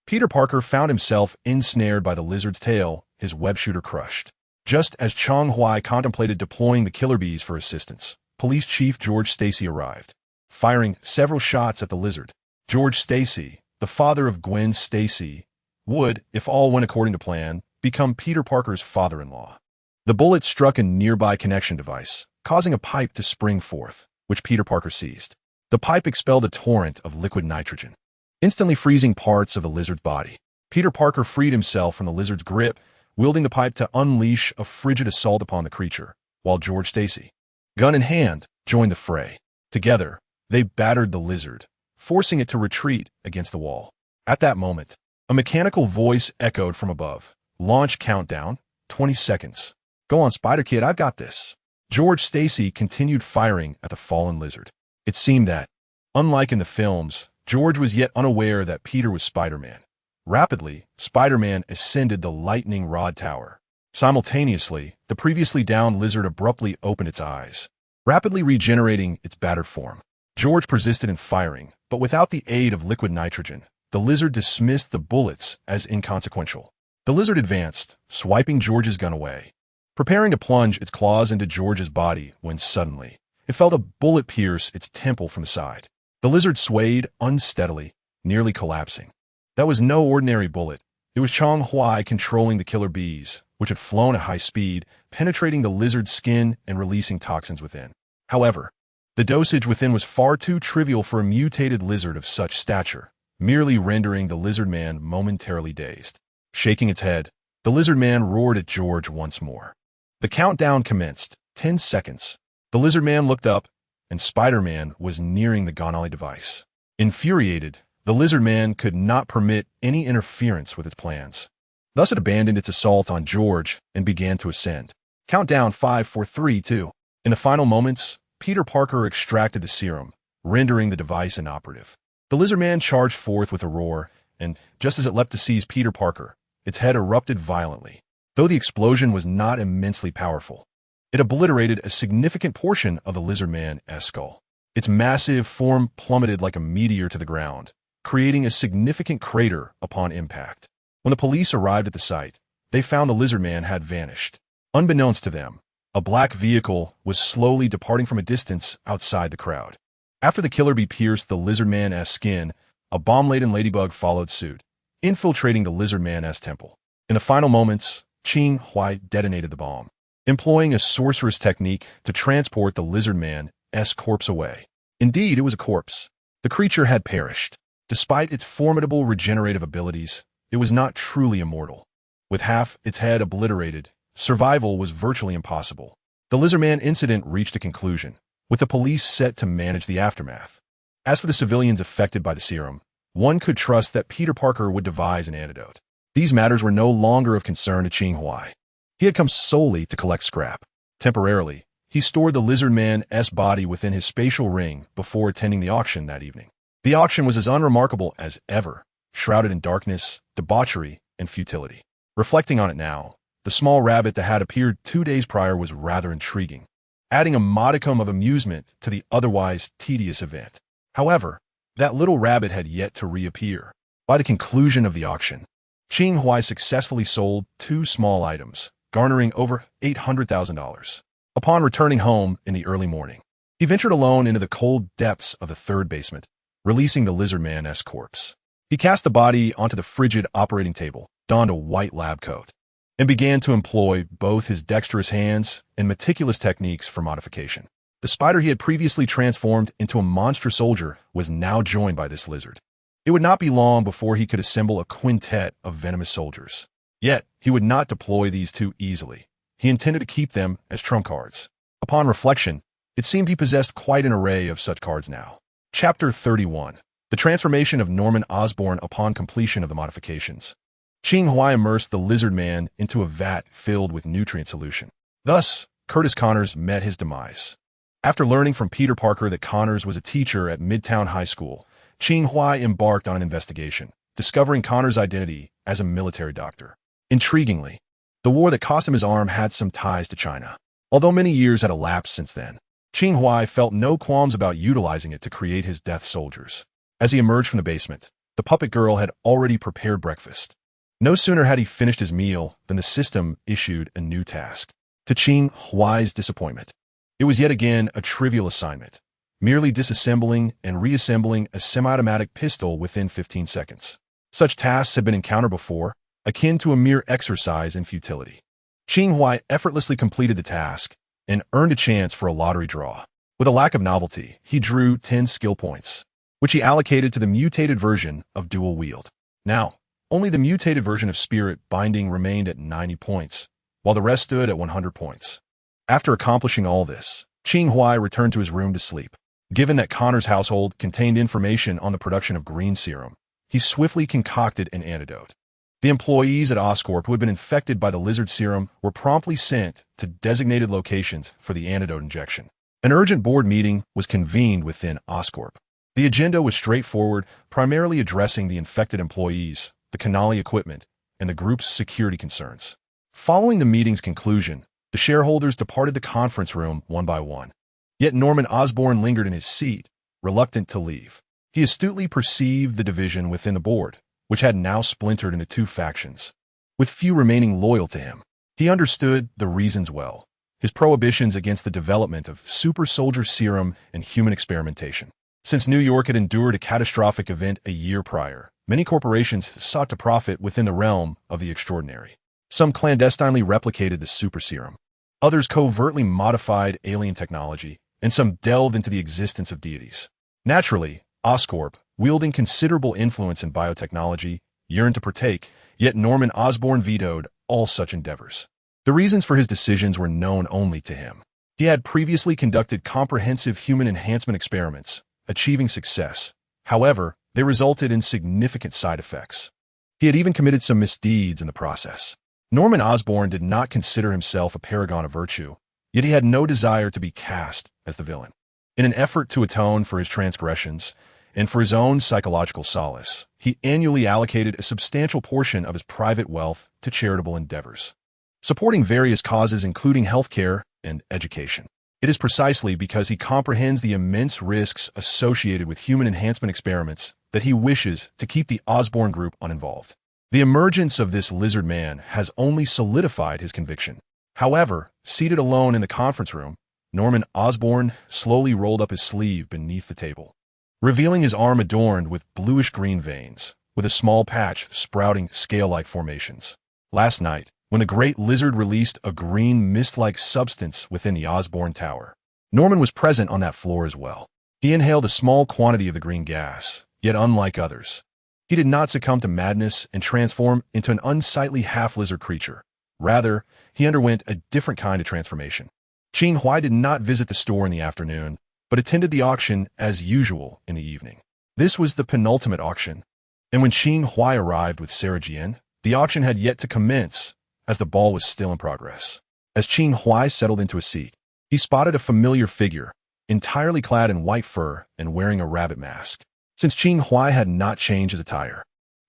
A: Peter Parker found himself ensnared by the lizard's tail, his web shooter crushed. Just as Qing Huai contemplated deploying the killer bees for assistance, Police Chief George Stacy arrived, firing several shots at the lizard. George Stacy, the father of Gwen Stacy, would, if all went according to plan, become Peter Parker's father-in-law. The bullet struck a nearby connection device, causing a pipe to spring forth, which Peter Parker seized. The pipe expelled a torrent of liquid nitrogen, instantly freezing parts of the lizard's body. Peter Parker freed himself from the lizard's grip, wielding the pipe to unleash a frigid assault upon the creature, while George Stacy, gun in hand, joined the fray. Together, they battered the lizard, forcing it to retreat against the wall. At that moment, a mechanical voice echoed from above. Launch countdown, 20 seconds. Go on, Spider-Kid, I've got this. George Stacy continued firing at the fallen lizard. It seemed that, unlike in the films, George was yet unaware that Peter was Spider-Man. Rapidly, Spider-Man ascended the lightning rod tower. Simultaneously, the previously downed lizard abruptly opened its eyes, rapidly regenerating its battered form. George persisted in firing, but without the aid of liquid nitrogen, the lizard dismissed the bullets as inconsequential. The lizard advanced, swiping George's gun away, preparing to plunge its claws into George's body when suddenly, it felt a bullet pierce its temple from the side. The lizard swayed unsteadily, nearly collapsing. That was no ordinary bullet. It was Qing Huai controlling the killer bees, which had flown at high speed, penetrating the lizard's skin and releasing toxins within. However, the dosage within was far too trivial for a mutated lizard of such stature, merely rendering the lizard man momentarily dazed. Shaking its head, the lizard man roared at George once more. The countdown commenced, 10 seconds. The lizard man looked up, and Spider-Man was nearing the canali device. Infuriated, the lizard man could not permit any interference with its plans. Thus it abandoned its assault on George and began to ascend. Countdown 5, 4, 3, 2. In the final moments, Peter Parker extracted the serum, rendering the device inoperative. The lizard man charged forth with a roar, and just as it leapt to seize Peter Parker, its head erupted violently. Though the explosion was not immensely powerful, it obliterated a significant portion of the lizard man's skull. Its massive form plummeted like a meteor to the ground, creating a significant crater upon impact. When the police arrived at the site, they found the lizard man had vanished. Unbeknownst to them, a black vehicle was slowly departing from a distance outside the crowd. After the killer bee pierced the lizard man's skin, a bomb-laden ladybug followed suit, infiltrating the lizard man's temple. In the final moments, Qing Huai detonated the bomb, employing a sorceress technique to transport the lizard man's corpse away. Indeed, it was a corpse. The creature had perished. Despite its formidable regenerative abilities, it was not truly immortal. With half its head obliterated, survival was virtually impossible. The lizard man incident reached a conclusion, with the police set to manage the aftermath. As for the civilians affected by the serum, one could trust that Peter Parker would devise an antidote. These matters were no longer of concern to Qing Huai. He had come solely to collect scrap. Temporarily, he stored the lizard man's body within his spatial ring before attending the auction that evening. The auction was as unremarkable as ever, shrouded in darkness, debauchery, and futility. Reflecting on it now, the small rabbit that had appeared 2 days prior was rather intriguing, adding a modicum of amusement to the otherwise tedious event. However, that little rabbit had yet to reappear. By the conclusion of the auction, Qing Huai successfully sold 2 small items, garnering over $800,000. Upon returning home in the early morning, he ventured alone into the cold depths of the 3rd basement, releasing the lizard man's corpse. He cast the body onto the frigid operating table, donned a white lab coat, and began to employ both his dexterous hands and meticulous techniques for modification. The spider he had previously transformed into a monster soldier was now joined by this lizard. It would not be long before he could assemble a quintet of venomous soldiers. Yet, he would not deploy these too easily. He intended to keep them as trump cards. Upon reflection, it seemed he possessed quite an array of such cards now. Chapter 31. The transformation of Norman Osborn upon completion of the modifications. Qing Huai immersed the lizard man into a vat filled with nutrient solution. Thus, Curtis Connors met his demise. After learning from Peter Parker that Connors was a teacher at Midtown High School, Qing Huai embarked on an investigation, discovering Connors' identity as a military doctor. Intriguingly, the war that cost him his arm had some ties to China. Although many years had elapsed since then, Qing Huai felt no qualms about utilizing it to create his death soldiers. As he emerged from the basement, the puppet girl had already prepared breakfast. No sooner had he finished his meal than the system issued a new task. To Qing Huai's disappointment, it was yet again a trivial assignment, merely disassembling and reassembling a semi-automatic pistol within 15 seconds. Such tasks had been encountered before, akin to a mere exercise in futility. Qing Huai effortlessly completed the task and earned a chance for a lottery draw. With a lack of novelty, he drew 10 skill points, which he allocated to the mutated version of dual wield. Now, only the mutated version of spirit binding remained at 90 points, while the rest stood at 100 points. After accomplishing all this, Qing Huai returned to his room to sleep. Given that Connor's household contained information on the production of green serum, he swiftly concocted an antidote. The employees at Oscorp who had been infected by the lizard serum were promptly sent to designated locations for the antidote injection. An urgent board meeting was convened within Oscorp. The agenda was straightforward, primarily addressing the infected employees, the Canali equipment, and the group's security concerns. Following the meeting's conclusion, the shareholders departed the conference room one by one. Yet Norman Osborn lingered in his seat, reluctant to leave. He astutely perceived the division within the board, which had now splintered into 2 factions, with few remaining loyal to him. He understood the reasons well: his prohibitions against the development of super soldier serum and human experimentation. Since New York had endured a catastrophic event a year prior, many corporations sought to profit within the realm of the extraordinary. Some clandestinely replicated the super serum. Others covertly modified alien technology, and some delved into the existence of deities. Naturally, Oscorp, wielding considerable influence in biotechnology, yearned to partake, yet Norman Osborn vetoed all such endeavors. The reasons for his decisions were known only to him. He had previously conducted comprehensive human enhancement experiments, achieving success. However, they resulted in significant side effects. He had even committed some misdeeds in the process. Norman Osborn did not consider himself a paragon of virtue, yet he had no desire to be cast as the villain. In an effort to atone for his transgressions and for his own psychological solace, he annually allocated a substantial portion of his private wealth to charitable endeavors, supporting various causes including healthcare and education. It is precisely because he comprehends the immense risks associated with human enhancement experiments that he wishes to keep the Osborn group uninvolved. The emergence of this lizard man has only solidified his conviction. However, seated alone in the conference room, Norman Osborn slowly rolled up his sleeve beneath the table, revealing his arm adorned with bluish-green veins, with a small patch sprouting scale-like formations. Last night, when the great lizard released a green mist-like substance within the Osborn Tower, Norman was present on that floor as well. He inhaled a small quantity of the green gas, yet unlike others, he did not succumb to madness and transform into an unsightly half-lizard creature. Rather, he underwent a different kind of transformation. Qing Huai did not visit the store in the afternoon, but attended the auction as usual in the evening. This was the penultimate auction, and when Qing Huai arrived with Sarah Jian, the auction had yet to commence, as the ball was still in progress. As Qing Huai settled into a seat, he spotted a familiar figure, entirely clad in white fur and wearing a rabbit mask. Since Qing Huai had not changed his attire,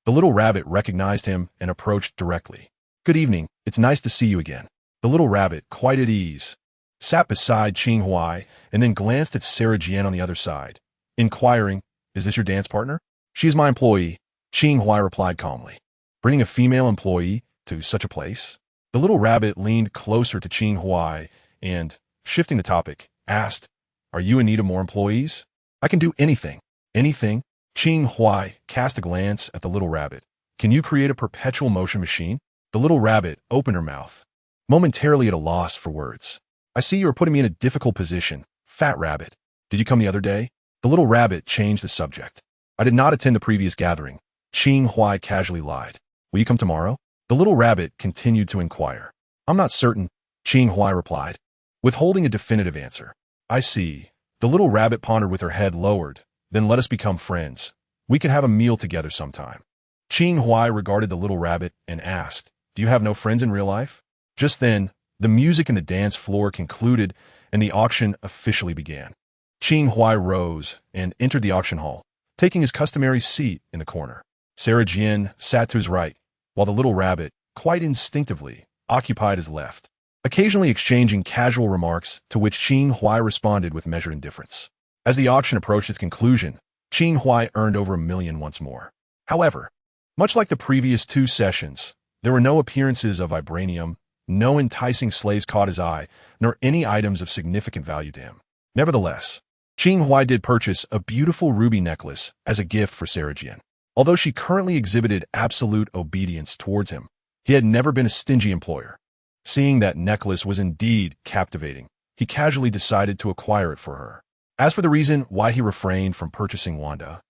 A: the little rabbit recognized him and approached directly. "Good evening, it's nice to see you again." The little rabbit, quite at ease, sat beside Qing Huai and then glanced at Sarah Jian on the other side, inquiring, "Is this your dance partner?" "She is my employee," Qing Huai replied calmly. "Bringing a female employee to such a place?" The little rabbit leaned closer to Qing Huai and, shifting the topic, asked, "Are you in need of more employees?" "I can do anything." "Anything?" Qing Huai cast a glance at the little rabbit. "Can you create a perpetual motion machine?" The little rabbit opened her mouth, momentarily at a loss for words. "I see you are putting me in a difficult position, fat rabbit. Did you come the other day?" The little rabbit changed the subject. "I did not attend the previous gathering," Qing Huai casually lied. "Will you come tomorrow?" The little rabbit continued to inquire. "I'm not certain," Qing Huai replied, withholding a definitive answer. "I see." The little rabbit pondered with her head lowered. "Then let us become friends. We could have a meal together sometime." Qing Huai regarded the little rabbit and asked, "Do you have no friends in real life?" Just then, the music and the dance floor concluded and the auction officially began. Qing Huai rose and entered the auction hall, taking his customary seat in the corner. Sarah Jian sat to his right, while the little rabbit, quite instinctively, occupied his left, occasionally exchanging casual remarks to which Qing Huai responded with measured indifference. As the auction approached its conclusion, Qing Huai earned over $1 million once more. However, much like the previous 2 sessions, there were no appearances of vibranium, no enticing slaves caught his eye, nor any items of significant value to him. Nevertheless, Qing Huai did purchase a beautiful ruby necklace as a gift for Sarah Jian. Although she currently exhibited absolute obedience towards him, he had never been a stingy employer. Seeing that necklace was indeed captivating, he casually decided to acquire it for her. As for the reason why he refrained from purchasing Wanda,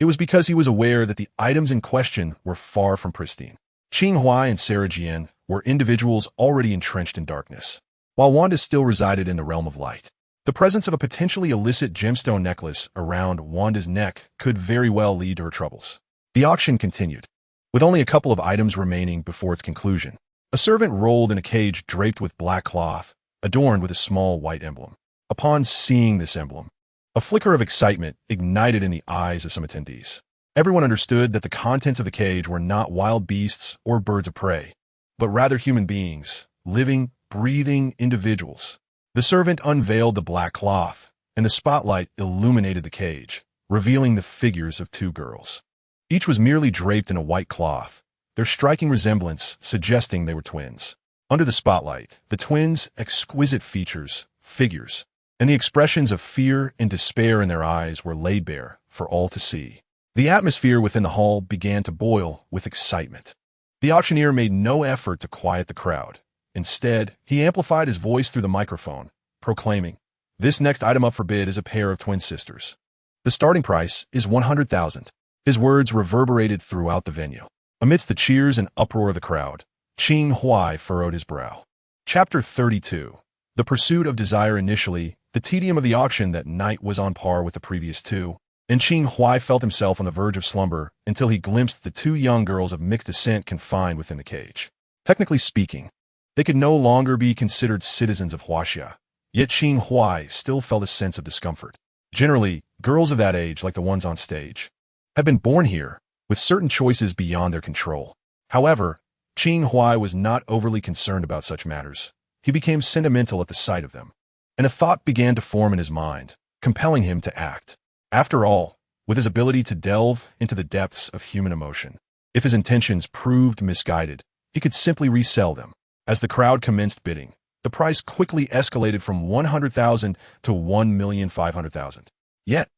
A: it was because he was aware that the items in question were far from pristine. Qing Huai and Sarah Jian were individuals already entrenched in darkness, while Wanda still resided in the realm of light. The presence of a potentially illicit gemstone necklace around Wanda's neck could very well lead to her troubles. The auction continued, with only a couple of items remaining before its conclusion. A servant rolled in a cage draped with black cloth, adorned with a small white emblem. Upon seeing this emblem, a flicker of excitement ignited in the eyes of some attendees. Everyone understood that the contents of the cage were not wild beasts or birds of prey, but rather human beings, living, breathing individuals. The servant unveiled the black cloth, and the spotlight illuminated the cage, revealing the figures of 2 girls. Each was merely draped in a white cloth, their striking resemblance suggesting they were twins. Under the spotlight, the twins' exquisite features, figures, and the expressions of fear and despair in their eyes were laid bare for all to see. The atmosphere within the hall began to boil with excitement. The auctioneer made no effort to quiet the crowd. Instead, he amplified his voice through the microphone, proclaiming, "This next item up for bid is a pair of twin sisters. The starting price is $100,000. His words reverberated throughout the venue. Amidst the cheers and uproar of the crowd, Qing Huai furrowed his brow. Chapter 32. The Pursuit of Desire. Initially, the tedium of the auction that night was on par with the previous 2, and Qing Huai felt himself on the verge of slumber until he glimpsed the 2 young girls of mixed descent confined within the cage. Technically speaking, they could no longer be considered citizens of Huaxia, Yet Qing Huai still felt a sense of discomfort. Generally, girls of that age, like the ones on stage, have been born here with certain choices beyond their control. However, Qing Huai was not overly concerned about such matters. He became sentimental at the sight of them, and a thought began to form in his mind, compelling him to act. After all, with his ability to delve into the depths of human emotion, if his intentions proved misguided, he could simply resell them. As the crowd commenced bidding, the price quickly escalated from 100,000 to 1,500,000. Yet,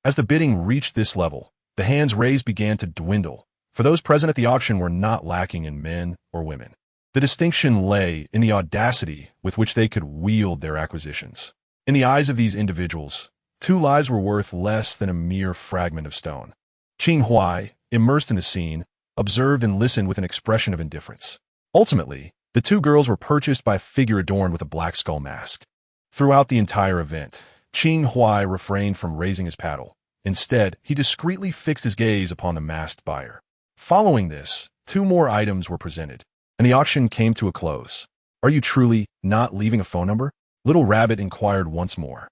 A: as the bidding reached this level, the hands raised began to dwindle, for those present at the auction were not lacking in men or women. The distinction lay in the audacity with which they could wield their acquisitions. In the eyes of these individuals, 2 lives were worth less than a mere fragment of stone. Qing Huai, immersed in the scene, observed and listened with an expression of indifference. Ultimately, the 2 girls were purchased by a figure adorned with a black skull mask. Throughout the entire event, Qing Huai refrained from raising his paddle. Instead, he discreetly fixed his gaze upon the masked buyer. Following this, 2 more items were presented, and the auction came to a close. "Are you truly not leaving a phone number?" Little Rabbit inquired once more.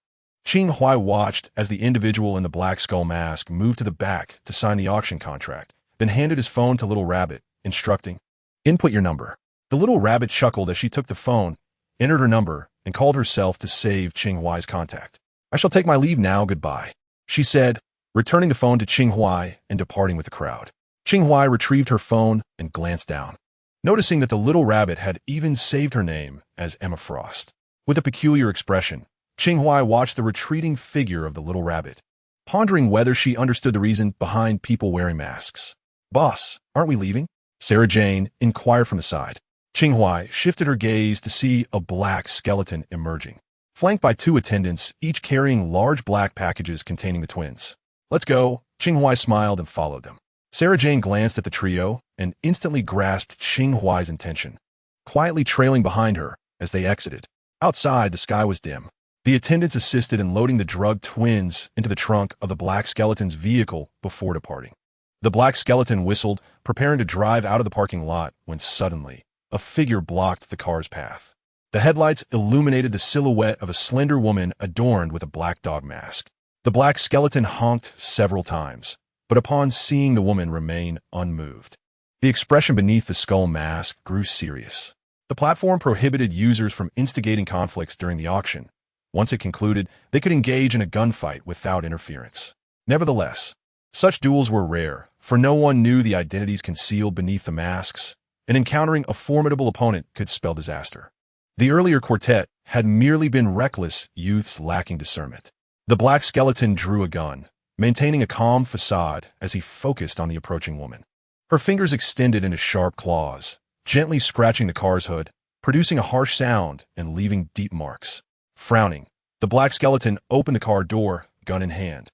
A: Qing Huai watched as the individual in the black skull mask moved to the back to sign the auction contract, then handed his phone to Little Rabbit, instructing, "Input your number." The Little Rabbit chuckled as she took the phone, entered her number, and called herself to save Qing Huai's contact. "I shall take my leave now, goodbye," she said, returning the phone to Qing Huai and departing with the crowd. Qing Huai retrieved her phone and glanced down, noticing that the Little Rabbit had even saved her name as Emma Frost. With a peculiar expression, Qing Huai watched the retreating figure of the Little Rabbit, pondering whether she understood the reason behind people wearing masks. "Boss, aren't we leaving?" Sarah Jane inquired from the side. Qing Huai shifted her gaze to see a black skeleton emerging, flanked by 2 attendants, each carrying large black packages containing the twins. "Let's go." Qing Huai smiled and followed them. Sarah Jane glanced at the trio and instantly grasped Qing Huai's intention, quietly trailing behind her as they exited. Outside, the sky was dim. The attendants assisted in loading the drugged twins into the trunk of the black skeleton's vehicle before departing. The black skeleton whistled, preparing to drive out of the parking lot when suddenly, a figure blocked the car's path. The headlights illuminated the silhouette of a slender woman adorned with a black dog mask. The black skeleton honked several times, but upon seeing the woman remain unmoved. The expression beneath the skull mask grew serious. The platform prohibited users from instigating conflicts during the auction. Once it concluded, they could engage in a gunfight without interference. Nevertheless, such duels were rare, for no one knew the identities concealed beneath the masks, and encountering a formidable opponent could spell disaster. The earlier quartet had merely been reckless youths lacking discernment. The black skeleton drew a gun, maintaining a calm facade as he focused on the approaching woman. Her fingers extended into sharp claws, gently scratching the car's hood, producing a harsh sound and leaving deep marks. Frowning, the black skeleton opened the car door, gun in hand,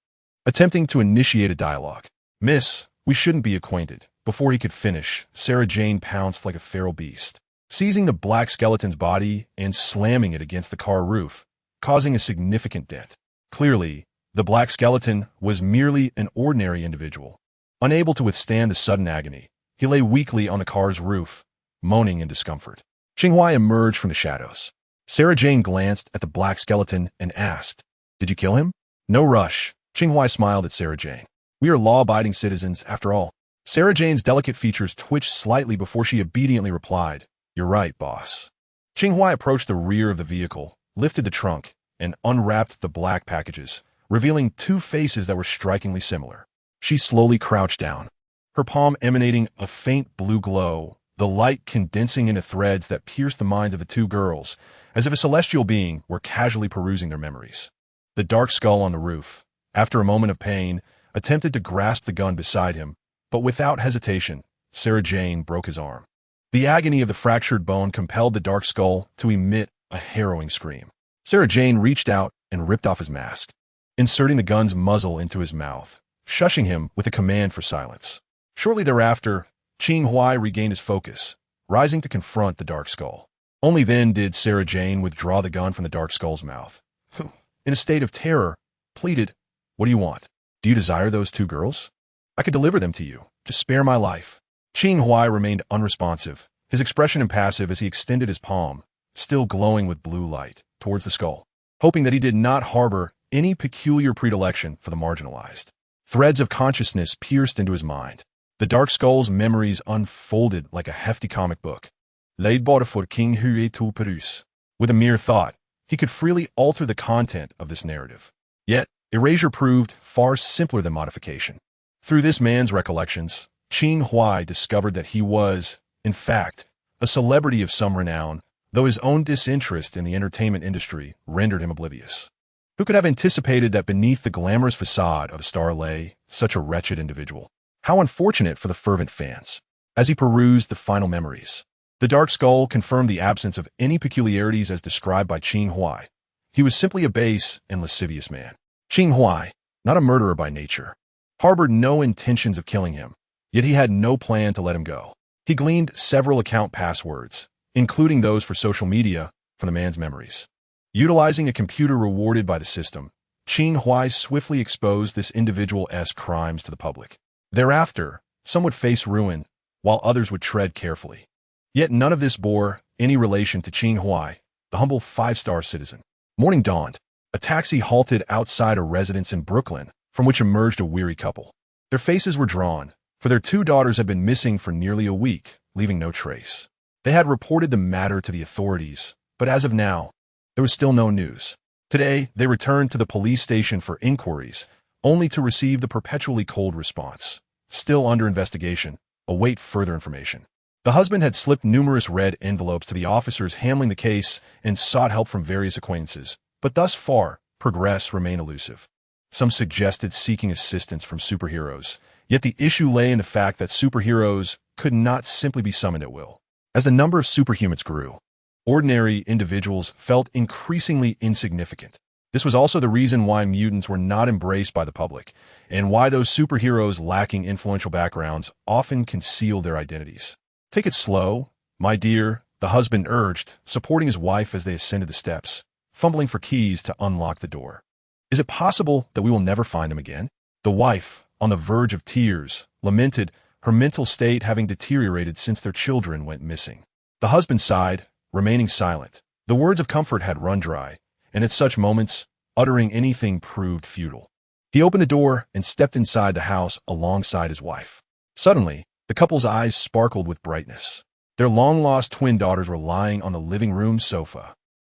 A: attempting to initiate a dialogue. "Miss, we shouldn't be acquainted." Before he could finish, Sarah Jane pounced like a feral beast, seizing the black skeleton's body and slamming it against the car roof, causing a significant dent. Clearly, the black skeleton was merely an ordinary individual. Unable to withstand the sudden agony, he lay weakly on the car's roof, moaning in discomfort. Qing Huai emerged from the shadows. Sarah Jane glanced at the black skeleton and asked, "Did you kill him?" "No rush." Qing Huai smiled at Sarah Jane. "We are law-abiding citizens, after all." Sarah Jane's delicate features twitched slightly before she obediently replied, "You're right, boss." Qing Huai approached the rear of the vehicle, lifted the trunk, and unwrapped the black packages, revealing 2 faces that were strikingly similar. She slowly crouched down, her palm emanating a faint blue glow, the light condensing into threads that pierced the minds of the 2 girls, as if a celestial being were casually perusing their memories. The dark skull on the roof, after a moment of pain, attempted to grasp the gun beside him, but without hesitation, Sarah Jane broke his arm. The agony of the fractured bone compelled the dark skull to emit a harrowing scream. Sarah Jane reached out and ripped off his mask, inserting the gun's muzzle into his mouth, shushing him with a command for silence. Shortly thereafter, Qing Huai regained his focus, rising to confront the dark skull. Only then did Sarah Jane withdraw the gun from the dark skull's mouth, who, in a state of terror, pleaded, "What do you want? Do you desire those 2 girls? I could deliver them to you, to spare my life." Qing Huai remained unresponsive, his expression impassive as he extended his palm, still glowing with blue light, towards the skull. hoping that he did not harbor any peculiar predilection for the marginalized. Threads of consciousness pierced into his mind. The Dark Skull's memories unfolded like a hefty comic book. Laid bara for Qing Huai to peruse. With a mere thought, he could freely alter the content of this narrative. Yet, erasure proved far simpler than modification. Through this man's recollections, Qing Huai discovered that he was, in fact, a celebrity of some renown, though his own disinterest in the entertainment industry rendered him oblivious. Who could have anticipated that beneath the glamorous facade of a star lay such a wretched individual? How unfortunate for the fervent fans. As he perused the final memories, the Dark Skull confirmed the absence of any peculiarities as described by Qing Huai. He was simply a base and lascivious man. Qing Huai, not a murderer by nature, harbored no intentions of killing him, yet he had no plan to let him go. He gleaned several account passwords, including those for social media, from the man's memories. Utilizing a computer rewarded by the system, Qing Huai swiftly exposed this individual's crimes to the public. Thereafter, some would face ruin, while others would tread carefully. Yet none of this bore any relation to Qing Huai, the humble five-star citizen. Morning dawned. A taxi halted outside a residence in Brooklyn, from which emerged a weary couple. Their faces were drawn, for their two daughters had been missing for nearly a week, leaving no trace. They had reported the matter to the authorities, but as of now, there was still no news. Today, they returned to the police station for inquiries, only to receive the perpetually cold response. Still under investigation, await further information. The husband had slipped numerous red envelopes to the officers handling the case and sought help from various acquaintances, but thus far, progress remained elusive. Some suggested seeking assistance from superheroes, yet the issue lay in the fact that superheroes could not simply be summoned at will. As the number of superhumans grew, ordinary individuals felt increasingly insignificant. This was also the reason why mutants were not embraced by the public, and why those superheroes lacking influential backgrounds often concealed their identities. Take it slow, my dear, the husband urged, supporting his wife as they ascended the steps, fumbling for keys to unlock the door. Is it possible that we will never find him again? The wife, on the verge of tears, lamented, her mental state having deteriorated since their children went missing. The husband sighed, remaining silent. The words of comfort had run dry, and at such moments, uttering anything proved futile. He opened the door and stepped inside the house alongside his wife. Suddenly, the couple's eyes sparkled with brightness. Their long-lost twin daughters were lying on the living room sofa.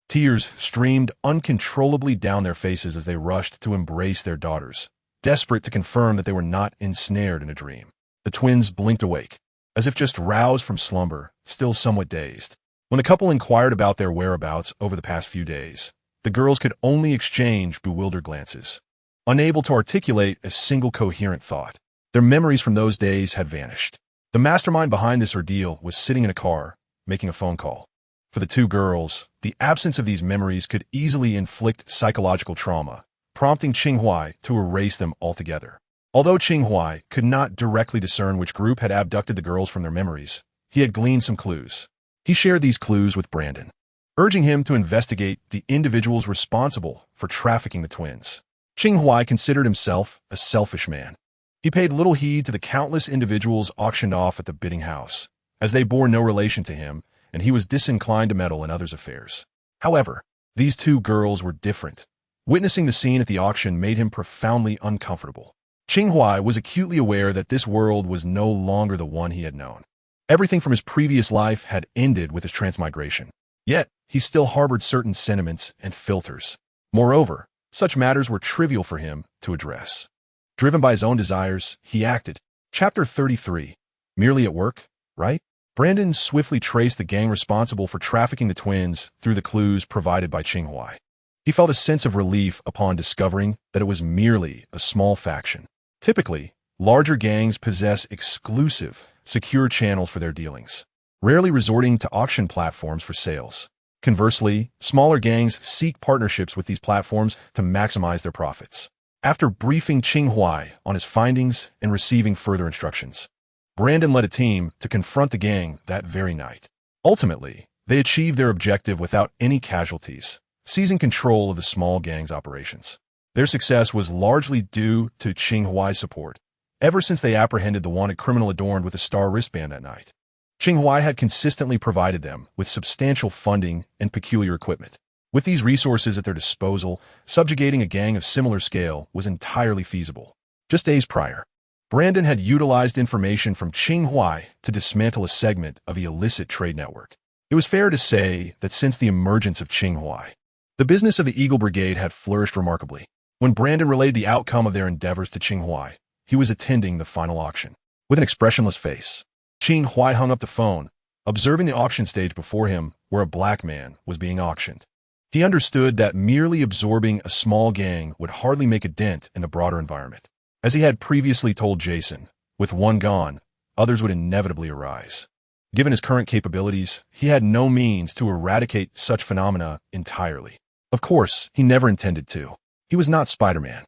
A: Tears streamed uncontrollably down their faces as they rushed to embrace their daughters, desperate to confirm that they were not ensnared in a dream. The twins blinked awake, as if just roused from slumber, still somewhat dazed. When the couple inquired about their whereabouts over the past few days, the girls could only exchange bewildered glances, unable to articulate a single coherent thought. Their memories from those days had vanished. The mastermind behind this ordeal was sitting in a car, making a phone call. For the two girls, the absence of these memories could easily inflict psychological trauma, prompting Qing Huai to erase them altogether. Although Qing Huai could not directly discern which group had abducted the girls from their memories, he had gleaned some clues. He shared these clues with Brandon, urging him to investigate the individuals responsible for trafficking the twins. Qing Huai considered himself a selfish man. He paid little heed to the countless individuals auctioned off at the bidding house, as they bore no relation to him, and he was disinclined to meddle in others' affairs. However, these two girls were different. Witnessing the scene at the auction made him profoundly uncomfortable. Qing Huai was acutely aware that this world was no longer the one he had known. Everything from his previous life had ended with his transmigration. Yet, he still harbored certain sentiments and filters. Moreover, such matters were trivial for him to address. Driven by his own desires, he acted. Chapter 33. Merely at work, right? Brandon swiftly traced the gang responsible for trafficking the twins through the clues provided by Qing Huai. He felt a sense of relief upon discovering that it was merely a small faction. Typically, larger gangs possess exclusive, secure channels for their dealings, rarely resorting to auction platforms for sales. Conversely, smaller gangs seek partnerships with these platforms to maximize their profits. After briefing Qing Huai on his findings and receiving further instructions, Brandon led a team to confront the gang that very night. Ultimately, they achieved their objective without any casualties, seizing control of the small gang's operations. Their success was largely due to Qing Huai's support, ever since they apprehended the wanted criminal adorned with a star wristband that night. Qing Huai had consistently provided them with substantial funding and peculiar equipment. With these resources at their disposal, subjugating a gang of similar scale was entirely feasible. Just days prior, Brandon had utilized information from Qing Huai to dismantle a segment of the illicit trade network. It was fair to say that since the emergence of Qing Huai, the business of the Eagle Brigade had flourished remarkably. When Brandon relayed the outcome of their endeavors to Qing Huai, he was attending the final auction. With an expressionless face, Qing Huai hung up the phone, observing the auction stage before him where a black man was being auctioned. He understood that merely absorbing a small gang would hardly make a dent in the broader environment. As he had previously told Jason, with one gone, others would inevitably arise. Given his current capabilities, he had no means to eradicate such phenomena entirely. Of course, he never intended to. He was not Spider-Man.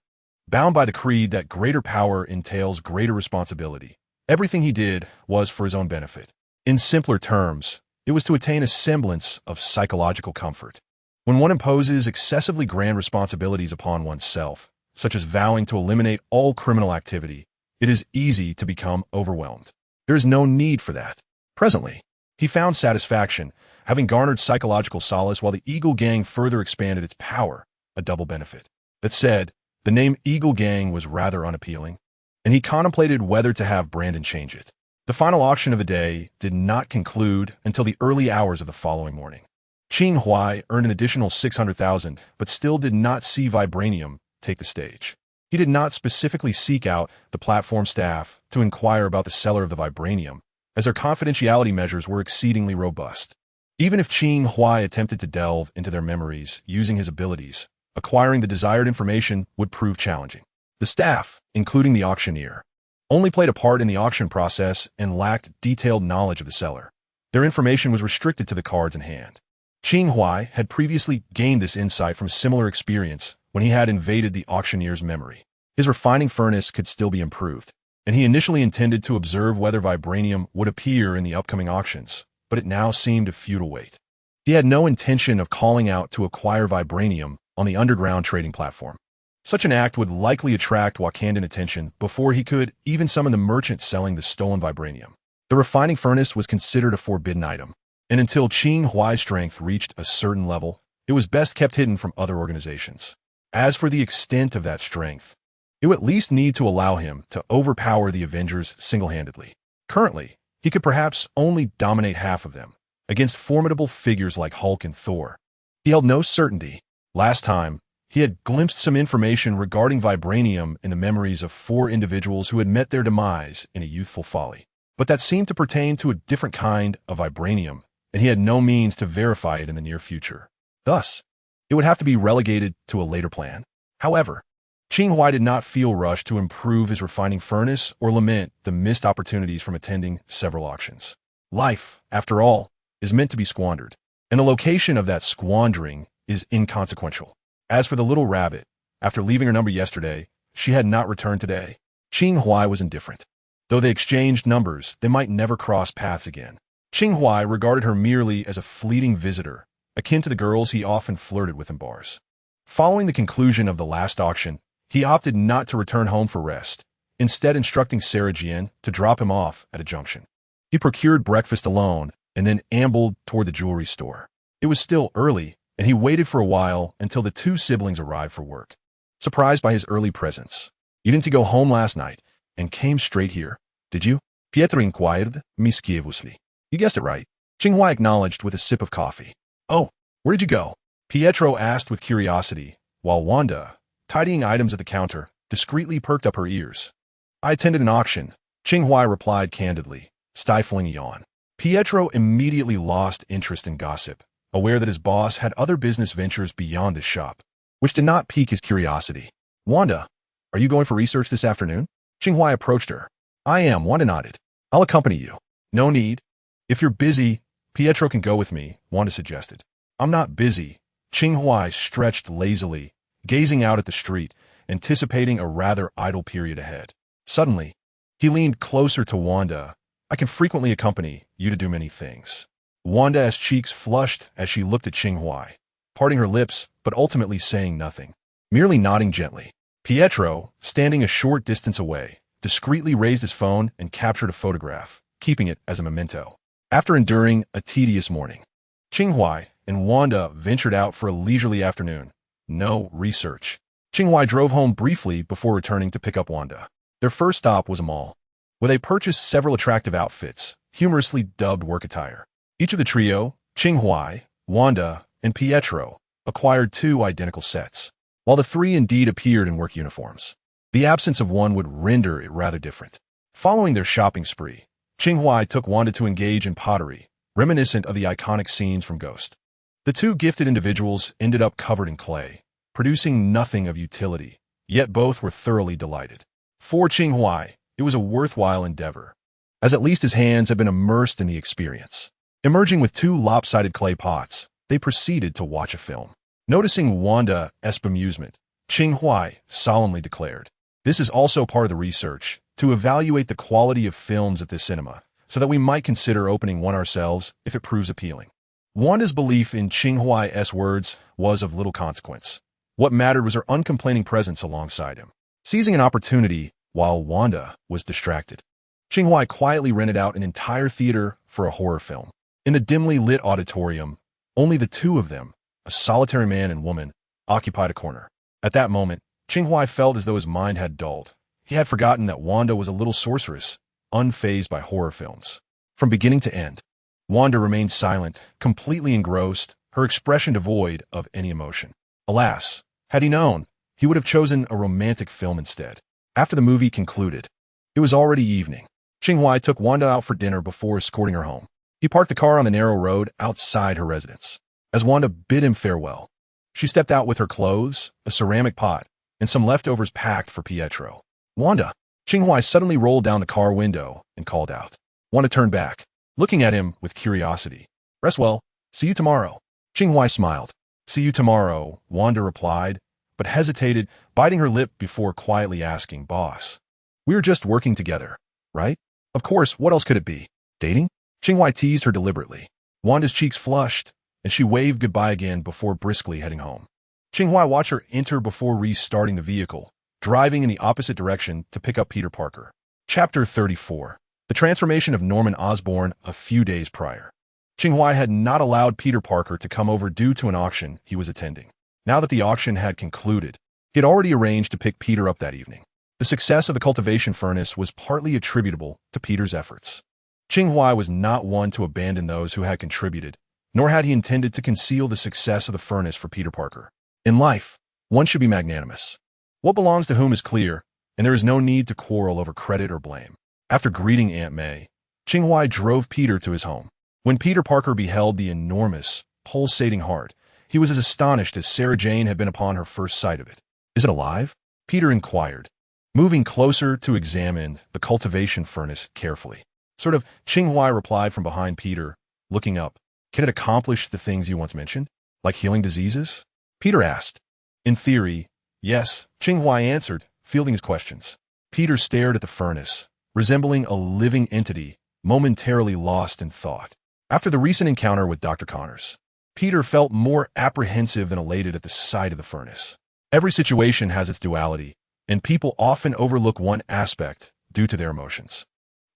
A: Bound by the creed that greater power entails greater responsibility, everything he did was for his own benefit. In simpler terms, it was to attain a semblance of psychological comfort. When one imposes excessively grand responsibilities upon oneself, such as vowing to eliminate all criminal activity, it is easy to become overwhelmed. There is no need for that. Presently, he found satisfaction, having garnered psychological solace while the Eagle Gang further expanded its power, a double benefit. That said, the name Eagle Gang was rather unappealing, and he contemplated whether to have Brandon change it. The final auction of the day did not conclude until the early hours of the following morning. Qing Huai earned an additional $600,000, but still did not see Vibranium take the stage. He did not specifically seek out the platform staff to inquire about the seller of the Vibranium, as their confidentiality measures were exceedingly robust. Even if Qing Huai attempted to delve into their memories using his abilities, acquiring the desired information would prove challenging. The staff, including the auctioneer, only played a part in the auction process and lacked detailed knowledge of the seller. Their information was restricted to the cards in hand. Qing Huai had previously gained this insight from a similar experience when he had invaded the auctioneer's memory. His refining furnace could still be improved, and he initially intended to observe whether Vibranium would appear in the upcoming auctions, but it now seemed a futile wait. He had no intention of calling out to acquire Vibranium on the underground trading platform. Such an act would likely attract Wakandan attention before he could even summon the merchant selling the stolen Vibranium. The refining furnace was considered a forbidden item, and until Qing Huai's strength reached a certain level, it was best kept hidden from other organizations. As for the extent of that strength, it would at least need to allow him to overpower the Avengers single-handedly. Currently, he could perhaps only dominate half of them, against formidable figures like Hulk and Thor. He held no certainty. Last time, he had glimpsed some information regarding Vibranium in the memories of 4 individuals who had met their demise in a youthful folly. But that seemed to pertain to a different kind of Vibranium, and he had no means to verify it in the near future. Thus, it would have to be relegated to a later plan. However, Qing Huai did not feel rushed to improve his refining furnace or lament the missed opportunities from attending several auctions. Life, after all, is meant to be squandered, and the location of that squandering is inconsequential. As for the little rabbit, after leaving her number yesterday, she had not returned today. Qing Huai was indifferent. Though they exchanged numbers, they might never cross paths again. Qing Huai regarded her merely as a fleeting visitor, akin to the girls he often flirted with in bars. Following the conclusion of the last auction, he opted not to return home for rest, instead instructing Sarah Jian to drop him off at a junction. He procured breakfast alone and then ambled toward the jewelry store. It was still early, and he waited for a while until the 2 siblings arrived for work. Surprised by his early presence, "You didn't go home last night and came straight here, did you?" Pietro inquired mischievously. "You guessed it right," Qing Huai acknowledged with a sip of coffee. "Oh, where did you go?" Pietro asked with curiosity, while Wanda, tidying items at the counter, discreetly perked up her ears. "I attended an auction," Qing Huai replied candidly, stifling a yawn. Pietro immediately lost interest in gossip, aware that his boss had other business ventures beyond his shop, which did not pique his curiosity. "Wanda, are you going for research this afternoon?" Qing Huai approached her. "I am," Wanda nodded. "I'll accompany you." "No need. If you're busy, Pietro can go with me," Wanda suggested. "I'm not busy." Qing Huai stretched lazily, gazing out at the street, anticipating a rather idle period ahead. Suddenly, he leaned closer to Wanda. "I can frequently accompany you to do many things." Wanda's cheeks flushed as she looked at Qing Huai, parting her lips but ultimately saying nothing, merely nodding gently. Pietro, standing a short distance away, discreetly raised his phone and captured a photograph, keeping it as a memento. After enduring a tedious morning, Qing Huai and Wanda ventured out for a leisurely afternoon. No research. Qing Huai drove home briefly before returning to pick up Wanda. Their first stop was a mall, where they purchased several attractive outfits, humorously dubbed work attire. Each of the trio, Qing Huai, Wanda, and Pietro, acquired 2 identical sets, while the 3 indeed appeared in work uniforms. The absence of one would render it rather different. Following their shopping spree, Qing Huai took Wanda to engage in pottery, reminiscent of the iconic scenes from Ghost. The 2 gifted individuals ended up covered in clay, producing nothing of utility, yet both were thoroughly delighted. For Qing Huai, it was a worthwhile endeavor, as at least his hands had been immersed in the experience. Emerging with 2 lopsided clay pots, they proceeded to watch a film. Noticing Wanda's bemusement, Qing Huai solemnly declared, "This is also part of the research, to evaluate the quality of films at this cinema, so that we might consider opening one ourselves if it proves appealing." Wanda's belief in Qing Huai's words was of little consequence. What mattered was her uncomplaining presence alongside him. Seizing an opportunity while Wanda was distracted, Qing Huai quietly rented out an entire theater for a horror film. In the dimly lit auditorium, only the 2 of them, a solitary man and woman, occupied a corner. At that moment, Qing Huai felt as though his mind had dulled. He had forgotten that Wanda was a little sorceress, unfazed by horror films. From beginning to end, Wanda remained silent, completely engrossed, her expression devoid of any emotion. Alas, had he known, he would have chosen a romantic film instead. After the movie concluded, it was already evening. Qing Huai took Wanda out for dinner before escorting her home. He parked the car on the narrow road outside her residence. As Wanda bid him farewell, she stepped out with her clothes, a ceramic pot, and some leftovers packed for Pietro. "Wanda!" Qing Huai suddenly rolled down the car window and called out. Wanda turned back, looking at him with curiosity. "Rest well. See you tomorrow." Qing Huai smiled. "See you tomorrow," Wanda replied, but hesitated, biting her lip before quietly asking, "Boss, we were just working together, right?" "Of course, what else could it be? Dating?" Qing Huai teased her deliberately. Wanda's cheeks flushed, and she waved goodbye again before briskly heading home. Qing Huai watched her enter before restarting the vehicle, driving in the opposite direction to pick up Peter Parker. Chapter 34. The transformation of Norman Osborn a few days prior. Qing Huai had not allowed Peter Parker to come over due to an auction he was attending. Now that the auction had concluded, he had already arranged to pick Peter up that evening. The success of the cultivation furnace was partly attributable to Peter's efforts. Qing Huai was not one to abandon those who had contributed, nor had he intended to conceal the success of the furnace for Peter Parker. In life, one should be magnanimous. What belongs to whom is clear, and there is no need to quarrel over credit or blame. After greeting Aunt May, Qing Huai drove Peter to his home. When Peter Parker beheld the enormous, pulsating heart, he was as astonished as Sarah Jane had been upon her first sight of it. "Is it alive?" Peter inquired, moving closer to examine the cultivation furnace carefully. "Sort of," Qing Huai replied from behind Peter, looking up. "Can it accomplish the things you once mentioned? Like healing diseases?" Peter asked. "In theory, yes," Qing Huai answered, fielding his questions. Peter stared at the furnace, resembling a living entity, momentarily lost in thought. After the recent encounter with Dr. Connors, Peter felt more apprehensive than elated at the sight of the furnace. Every situation has its duality, and people often overlook one aspect due to their emotions.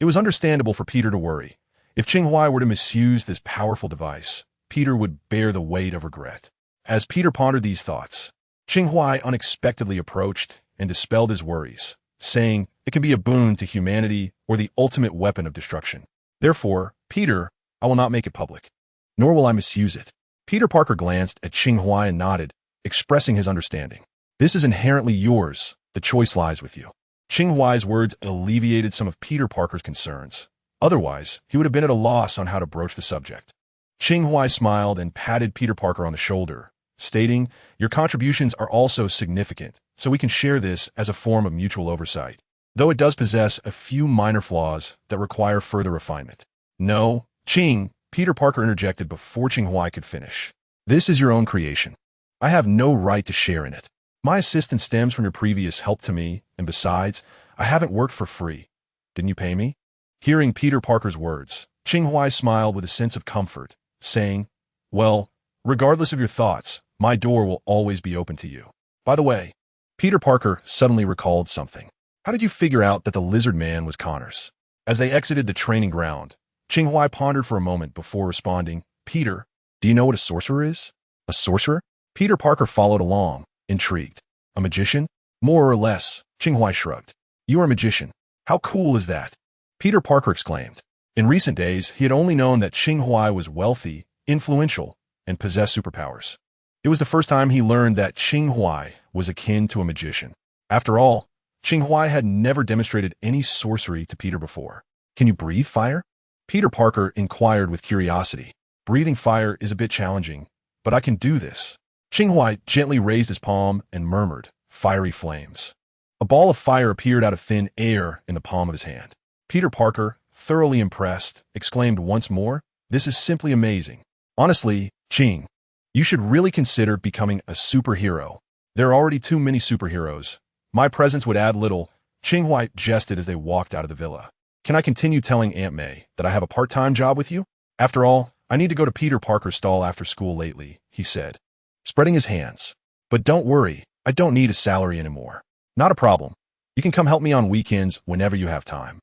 A: It was understandable for Peter to worry. If Qing Huai were to misuse this powerful device, Peter would bear the weight of regret. As Peter pondered these thoughts, Qing Huai unexpectedly approached and dispelled his worries, saying it can be a boon to humanity or the ultimate weapon of destruction. Therefore, Peter, I will not make it public, nor will I misuse it. Peter Parker glanced at Qing Huai and nodded, expressing his understanding. "This is inherently yours. The choice lies with you." Qing Huai's words alleviated some of Peter Parker's concerns. Otherwise, he would have been at a loss on how to broach the subject. Qing Huai smiled and patted Peter Parker on the shoulder, stating, "Your contributions are also significant, so we can share this as a form of mutual oversight, though it does possess a few minor flaws that require further refinement." "No, Qing," Peter Parker interjected before Qing Huai could finish. "This is your own creation. I have no right to share in it. My assistance stems from your previous help to me, and besides, I haven't worked for free. Didn't you pay me?" Hearing Peter Parker's words, Qing Huai smiled with a sense of comfort, saying, "Well, regardless of your thoughts, my door will always be open to you. By the way," Peter Parker suddenly recalled something. "How did you figure out that the lizard man was Connors?" As they exited the training ground, Qing Huai pondered for a moment before responding, "Peter, Do you know what a sorcerer is? A sorcerer? Peter Parker followed along, intrigued. A magician? More or less, Qing Huai shrugged. You are a magician. How cool is that? Peter Parker exclaimed. In recent days, he had only known that Qing Huai was wealthy, influential, and possessed superpowers. It was the first time he learned that Qing Huai was akin to a magician. After all, Qing Huai had never demonstrated any sorcery to Peter before. Can you breathe fire? Peter Parker inquired with curiosity. Breathing fire is a bit challenging, but I can do this. Qing Huai gently raised his palm and murmured, fiery flames. A ball of fire appeared out of thin air in the palm of his hand. Peter Parker, thoroughly impressed, exclaimed once more, this is simply amazing. Honestly, Qing, you should really consider becoming a superhero. There are already too many superheroes. My presence would add little. Qing Huai jested as they walked out of the villa. Can I continue telling Aunt May that I have a part-time job with you? After all, I need to go to Peter Parker's stall after school lately, he said, spreading his hands. But don't worry, I don't need a salary anymore. Not a problem. You can come help me on weekends whenever you have time.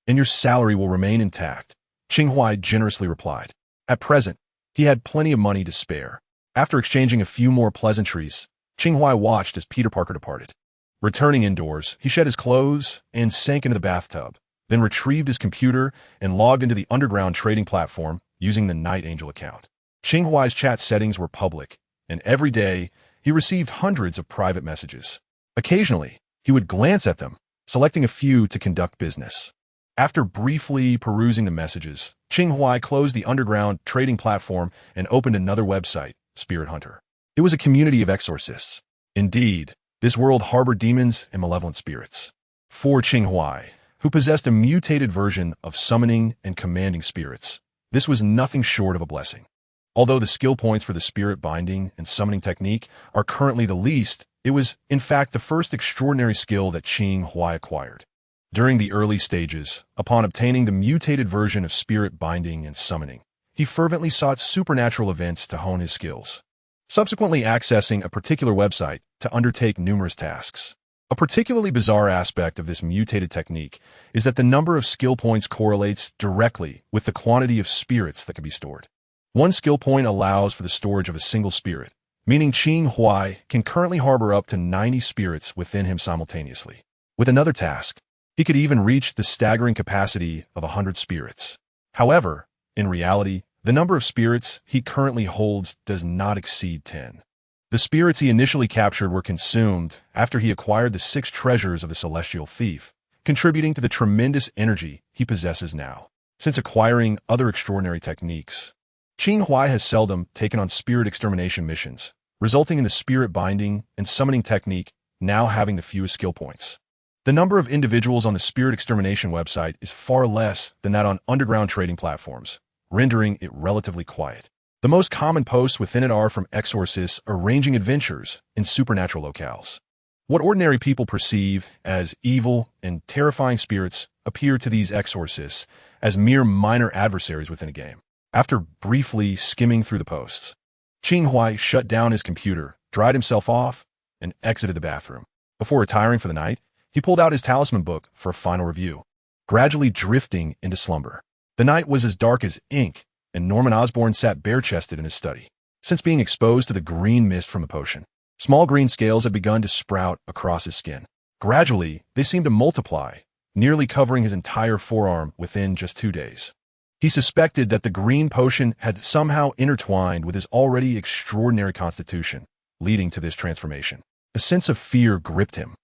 A: And your salary will remain intact, Qing Huai generously replied. At present, he had plenty of money to spare. After exchanging a few more pleasantries, Qing Huai watched as Peter Parker departed. Returning indoors, he shed his clothes and sank into the bathtub, then retrieved his computer and logged into the underground trading platform using the Night Angel account. Qing Huai's chat settings were public, and every day he received hundreds of private messages. Occasionally, he would glance at them, selecting a few to conduct business. After briefly perusing the messages, Qing Huai closed the underground trading platform and opened another website, Spirit Hunter. It was a community of exorcists. Indeed, this world harbored demons and malevolent spirits. For Qing Huai, who possessed a mutated version of summoning and commanding spirits, this was nothing short of a blessing. Although the skill points for the spirit binding and summoning technique are currently the least, it was, in fact, the first extraordinary skill that Qing Huai acquired. During the early stages, upon obtaining the mutated version of spirit binding and summoning, he fervently sought supernatural events to hone his skills, subsequently accessing a particular website to undertake numerous tasks. A particularly bizarre aspect of this mutated technique is that the number of skill points correlates directly with the quantity of spirits that can be stored. One skill point allows for the storage of a single spirit, meaning Qing Huai can currently harbor up to 90 spirits within him simultaneously. With another task, he could even reach the staggering capacity of 100 spirits. However, in reality, the number of spirits he currently holds does not exceed 10. The spirits he initially captured were consumed after he acquired the 6 treasures of the Celestial Thief, contributing to the tremendous energy he possesses now. Since acquiring other extraordinary techniques, Qing Huai has seldom taken on spirit extermination missions, resulting in the spirit binding and summoning technique now having the fewest skill points. The number of individuals on the spirit extermination website is far less than that on underground trading platforms, rendering it relatively quiet. The most common posts within it are from exorcists arranging adventures in supernatural locales. What ordinary people perceive as evil and terrifying spirits appear to these exorcists as mere minor adversaries within a game. After briefly skimming through the posts, Qing Huai shut down his computer, dried himself off, and exited the bathroom. Before retiring for the night, he pulled out his talisman book for a final review, gradually drifting into slumber. The night was as dark as ink, and Norman Osborn sat bare-chested in his study. Since being exposed to the green mist from the potion, small green scales had begun to sprout across his skin. Gradually, they seemed to multiply, nearly covering his entire forearm within just 2 days. He suspected that the green potion had somehow intertwined with his already extraordinary constitution, leading to this transformation. A sense of fear gripped him,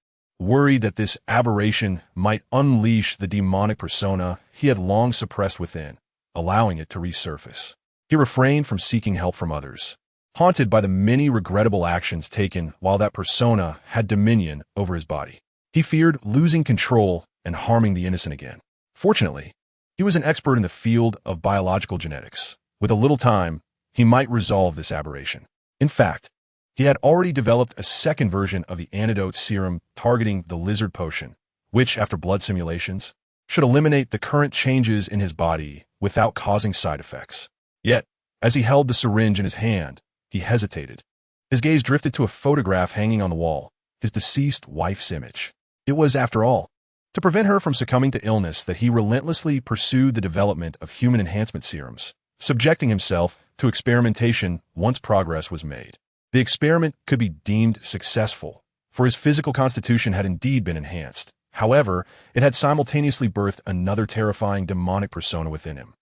A: worried that this aberration might unleash the demonic persona he had long suppressed within, allowing it to resurface. He refrained from seeking help from others, haunted by the many regrettable actions taken while that persona had dominion over his body. He feared losing control and harming the innocent again. Fortunately, he was an expert in the field of biological genetics. With a little time, he might resolve this aberration. In fact, he had already developed a second version of the antidote serum targeting the lizard potion, which, after blood simulations, should eliminate the current changes in his body without causing side effects. Yet, as he held the syringe in his hand, he hesitated. His gaze drifted to a photograph hanging on the wall, his deceased wife's image. It was, after all, to prevent her from succumbing to illness that he relentlessly pursued the development of human enhancement serums, subjecting himself to experimentation once progress was made. The experiment could be deemed successful, for his physical constitution had indeed been enhanced. However, it had simultaneously birthed another terrifying demonic persona within him.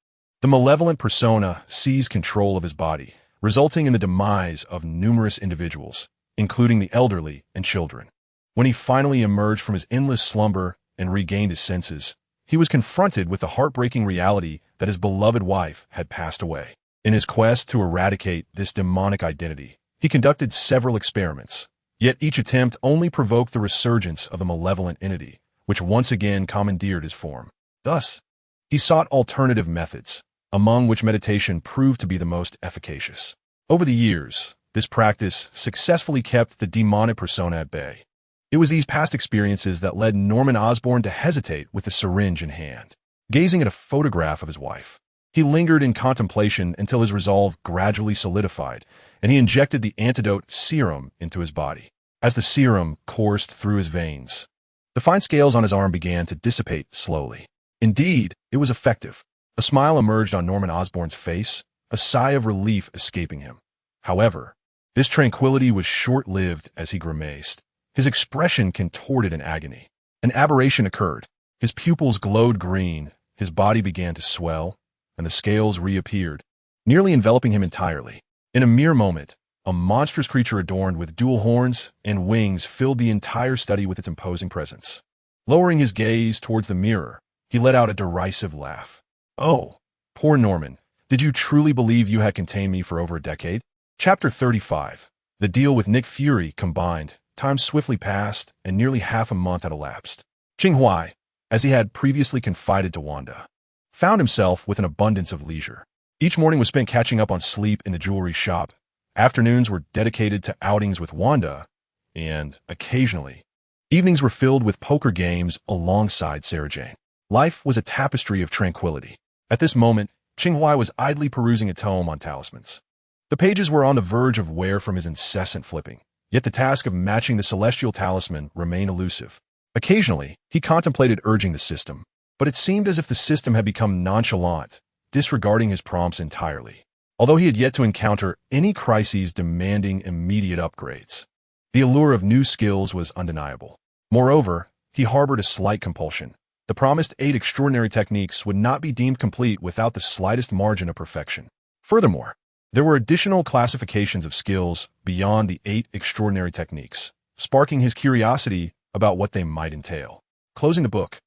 A: The malevolent persona seized control of his body, resulting in the demise of numerous individuals, including the elderly and children. When he finally emerged from his endless slumber and regained his senses, he was confronted with the heartbreaking reality that his beloved wife had passed away. In his quest to eradicate this demonic identity, he conducted several experiments, yet each attempt only provoked the resurgence of the malevolent entity, which once again commandeered his form. Thus, he sought alternative methods, among which meditation proved to be the most efficacious. Over the years, this practice successfully kept the demonic persona at bay. It was these past experiences that led Norman Osborn to hesitate with the syringe in hand. Gazing at a photograph of his wife, he lingered in contemplation until his resolve gradually solidified, and he injected the antidote serum into his body. As the serum coursed through his veins, the fine scales on his arm began to dissipate slowly. Indeed, it was effective. A smile emerged on Norman Osborn's face, a sigh of relief escaping him. However, this tranquility was short-lived as he grimaced. His expression contorted in agony. An aberration occurred. His pupils glowed green, his body began to swell, and the scales reappeared, nearly enveloping him entirely. In a mere moment, a monstrous creature adorned with dual horns and wings filled the entire study with its imposing presence. Lowering his gaze towards the mirror, he let out a derisive laugh. "Oh, poor Norman, did you truly believe you had contained me for over a decade?" Chapter 35. The deal with Nick Fury combined. Time swiftly passed, and nearly half a month had elapsed. Qing Huai, as he had previously confided to Wanda, found himself with an abundance of leisure. Each morning was spent catching up on sleep in the jewelry shop. Afternoons were dedicated to outings with Wanda, and, occasionally, evenings were filled with poker games alongside Sarah Jane. Life was a tapestry of tranquility. At this moment, Qing Huai was idly perusing a tome on talismans. The pages were on the verge of wear from his incessant flipping. Yet the task of matching the celestial talisman remained elusive. Occasionally, he contemplated urging the system, but it seemed as if the system had become nonchalant, disregarding his prompts entirely. Although he had yet to encounter any crises demanding immediate upgrades, the allure of new skills was undeniable. Moreover, he harbored a slight compulsion. The promised 8 extraordinary techniques would not be deemed complete without the slightest margin of perfection. Furthermore, there were additional classifications of skills beyond the 8 extraordinary techniques, sparking his curiosity about what they might entail. Closing the book,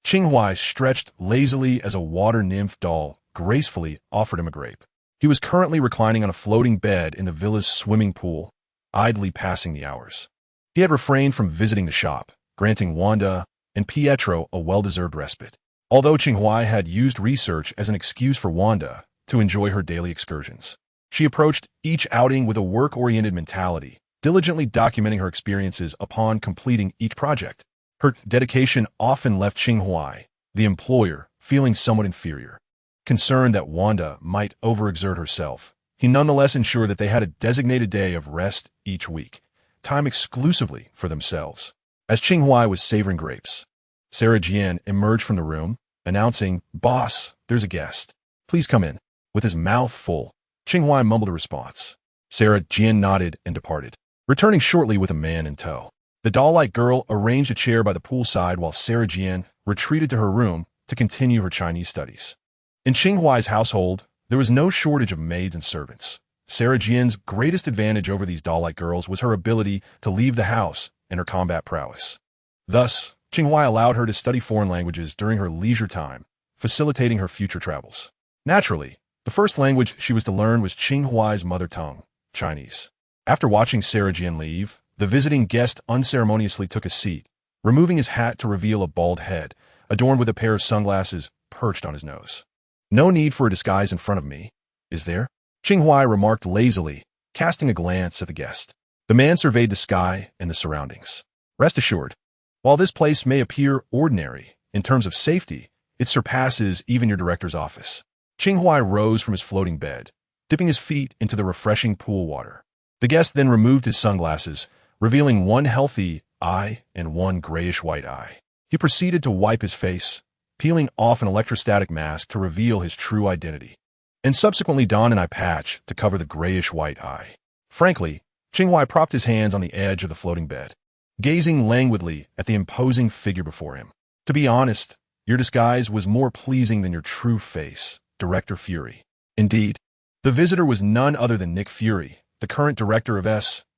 A: Qing Huai stretched lazily as a water nymph doll gracefully offered him a grape. He was currently reclining on a floating bed in the villa's swimming pool, idly passing the hours. He had refrained from visiting the shop, granting Wanda and Pietro a well-deserved respite. Although Qing Huai had used research as an excuse for Wanda to enjoy her daily excursions, she approached each outing with a work-oriented mentality, diligently documenting her experiences upon completing each project. Her dedication often left Qing Huai, the employer, feeling somewhat inferior. Concerned that Wanda might overexert herself, he nonetheless ensured that they had a designated day of rest each week, time exclusively for themselves. As Qing Huai was savoring grapes, Sarah Jian emerged from the room, announcing, "Boss, there's a guest. Please come in." With his mouth full, Qing Huai mumbled a response. Sarah Jian nodded and departed, returning shortly with a man in tow. The doll-like girl arranged a chair by the poolside while Sarah Jian retreated to her room to continue her Chinese studies. In Qing Huai's household, there was no shortage of maids and servants. Sarah Jian's greatest advantage over these doll-like girls was her ability to leave the house and her combat prowess. Thus, Qing Huai allowed her to study foreign languages during her leisure time, facilitating her future travels. Naturally, the first language she was to learn was Qing Huai's mother tongue, Chinese. After watching Sarah Jian leave, the visiting guest unceremoniously took a seat, removing his hat to reveal a bald head, adorned with a pair of sunglasses perched on his nose. "No need for a disguise in front of me, is there?" Qing Huai remarked lazily, casting a glance at the guest. The man surveyed the sky and the surroundings. "Rest assured, while this place may appear ordinary in terms of safety, it surpasses even your director's office." Qing Huai rose from his floating bed, dipping his feet into the refreshing pool water. The guest then removed his sunglasses, revealing one healthy eye and one grayish-white eye. He proceeded to wipe his face, peeling off an electrostatic mask to reveal his true identity. and subsequently don an eye patch to cover the grayish-white eye. Frankly, Qing Huai propped his hands on the edge of the floating bed, gazing languidly at the imposing figure before him. To be honest, your disguise was more pleasing than your true face, Director Fury. Indeed, the visitor was none other than Nick Fury, the current director of S.H.I.L.D.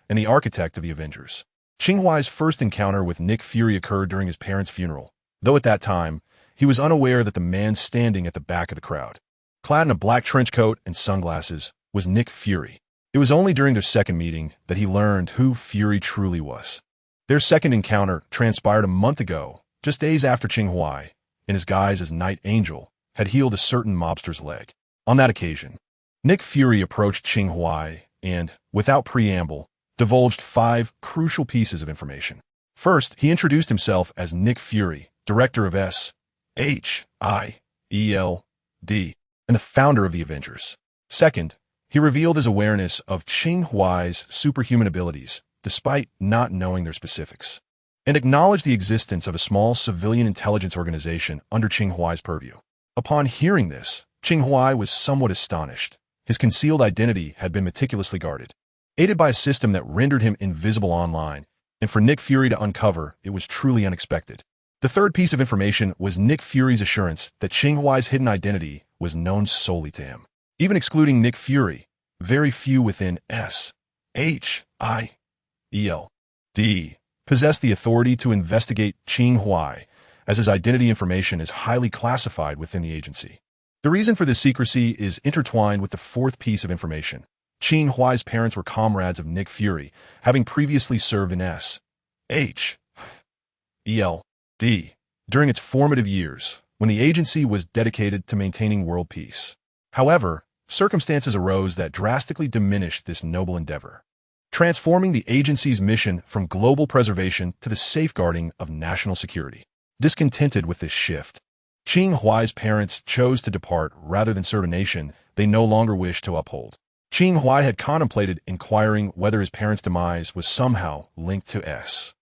A: and the architect of the Avengers. Qing Huai's first encounter with Nick Fury occurred during his parents' funeral, though at that time, he was unaware that the man standing at the back of the crowd, clad in a black trench coat and sunglasses, was Nick Fury. It was only during their second meeting that he learned who Fury truly was. Their second encounter transpired a month ago, just days after Qing Huai, in his guise as Night Angel, had healed a certain mobster's leg. On that occasion, Nick Fury approached Qing Huai and, without preamble, divulged 5 crucial pieces of information. First, he introduced himself as Nick Fury, director of S.H.I.L.D. and the founder of the Avengers. Second, he revealed his awareness of Qing Huai's superhuman abilities, despite not knowing their specifics, and acknowledged the existence of a small civilian intelligence organization under Qing Huai's purview. Upon hearing this, Qing Huai was somewhat astonished. His concealed identity had been meticulously guarded, aided by a system that rendered him invisible online, and for Nick Fury to uncover, it was truly unexpected. The third piece of information was Nick Fury's assurance that Qing Huai's hidden identity was known solely to him. Even excluding Nick Fury, very few within S.H.I.L.D. possessed the authority to investigate Qing Huai, as his identity information is highly classified within the agency. The reason for this secrecy is intertwined with the fourth piece of information. Qing Huai's parents were comrades of Nick Fury, having previously served in S.H.I.L.D. during its formative years, when the agency was dedicated to maintaining world peace. However, circumstances arose that drastically diminished this noble endeavor, transforming the agency's mission from global preservation to the safeguarding of national security. Discontented with this shift, Qing Huai's parents chose to depart rather than serve a nation they no longer wished to uphold. Qing Huai had contemplated inquiring whether his parents' demise was somehow linked to S.H.I.L.D.,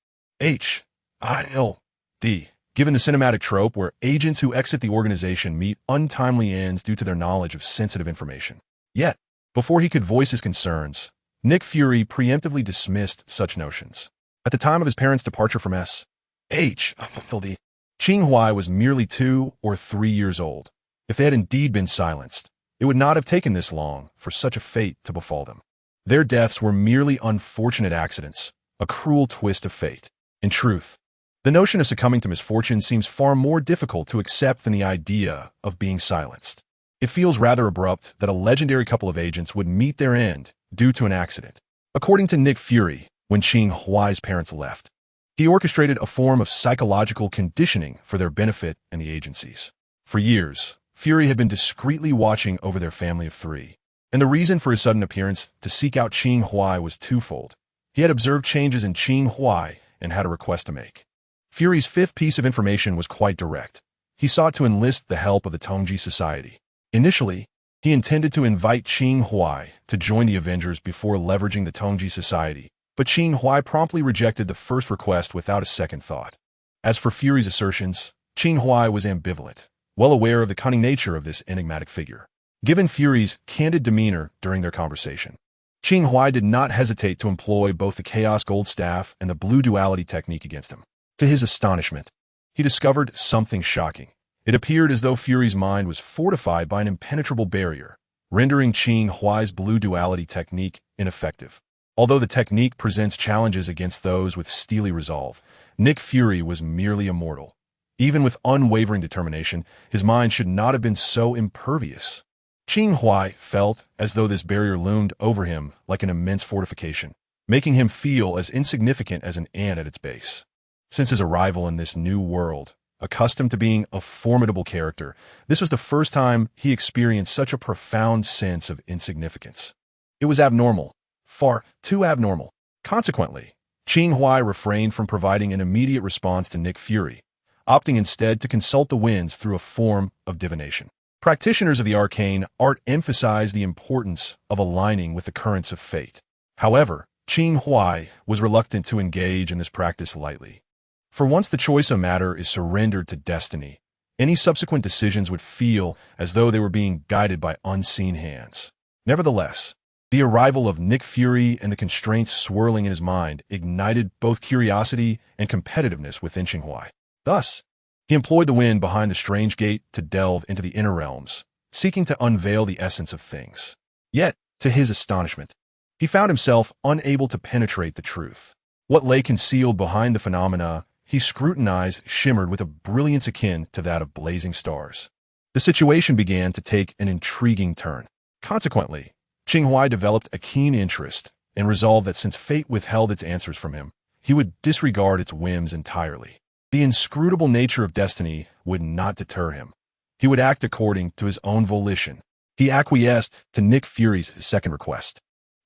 A: given the cinematic trope where agents who exit the organization meet untimely ends due to their knowledge of sensitive information. Yet, before he could voice his concerns, Nick Fury preemptively dismissed such notions. At the time of his parents' departure from S.H.I.L.D., Qing Huai was merely 2 or 3 years old. If they had indeed been silenced, it would not have taken this long for such a fate to befall them. Their deaths were merely unfortunate accidents, a cruel twist of fate. In truth, the notion of succumbing to misfortune seems far more difficult to accept than the idea of being silenced. It feels rather abrupt that a legendary couple of agents would meet their end due to an accident. According to Nick Fury, when Qing Huai's parents left, he orchestrated a form of psychological conditioning for their benefit and the agency's. For years, Fury had been discreetly watching over their family of 3, and the reason for his sudden appearance to seek out Qing Huai was twofold. He had observed changes in Qing Huai and had a request to make. Fury's fifth piece of information was quite direct. He sought to enlist the help of the Tongji Society. Initially, he intended to invite Qing Huai to join the Avengers before leveraging the Tongji Society, but Qing Huai promptly rejected the first request without a second thought. As for Fury's assertions, Qing Huai was ambivalent, well aware of the cunning nature of this enigmatic figure. Given Fury's candid demeanor during their conversation, Qing Huai did not hesitate to employ both the Chaos Gold Staff and the Blue Duality technique against him. To his astonishment, he discovered something shocking. It appeared as though Fury's mind was fortified by an impenetrable barrier, rendering Qing Huai's Blue Duality technique ineffective. Although the technique presents challenges against those with steely resolve, Nick Fury was merely immortal. Even with unwavering determination, his mind should not have been so impervious. Qing Huai felt as though this barrier loomed over him like an immense fortification, making him feel as insignificant as an ant at its base. Since his arrival in this new world, accustomed to being a formidable character, this was the first time he experienced such a profound sense of insignificance. It was abnormal, far too abnormal. Consequently, Qing Huai refrained from providing an immediate response to Nick Fury, opting instead to consult the winds through a form of divination. Practitioners of the arcane art emphasize the importance of aligning with the currents of fate. However, Qing Huai was reluctant to engage in this practice lightly. For once the choice of matter is surrendered to destiny, Any subsequent decisions would feel as though they were being guided by unseen hands. Nevertheless, the arrival of Nick Fury and the constraints swirling in his mind ignited both curiosity and competitiveness within Qing Huai. Thus, he employed the wind behind the strange gate to delve into the inner realms, seeking to unveil the essence of things. Yet, to his astonishment, he found himself unable to penetrate the truth. What lay concealed behind the phenomena he scrutinized shimmered with a brilliance akin to that of blazing stars. The situation began to take an intriguing turn. Consequently, Qing Huai developed a keen interest and resolved that since fate withheld its answers from him, he would disregard its whims entirely. The inscrutable nature of destiny would not deter him. He would act according to his own volition. He acquiesced to Nick Fury's second request.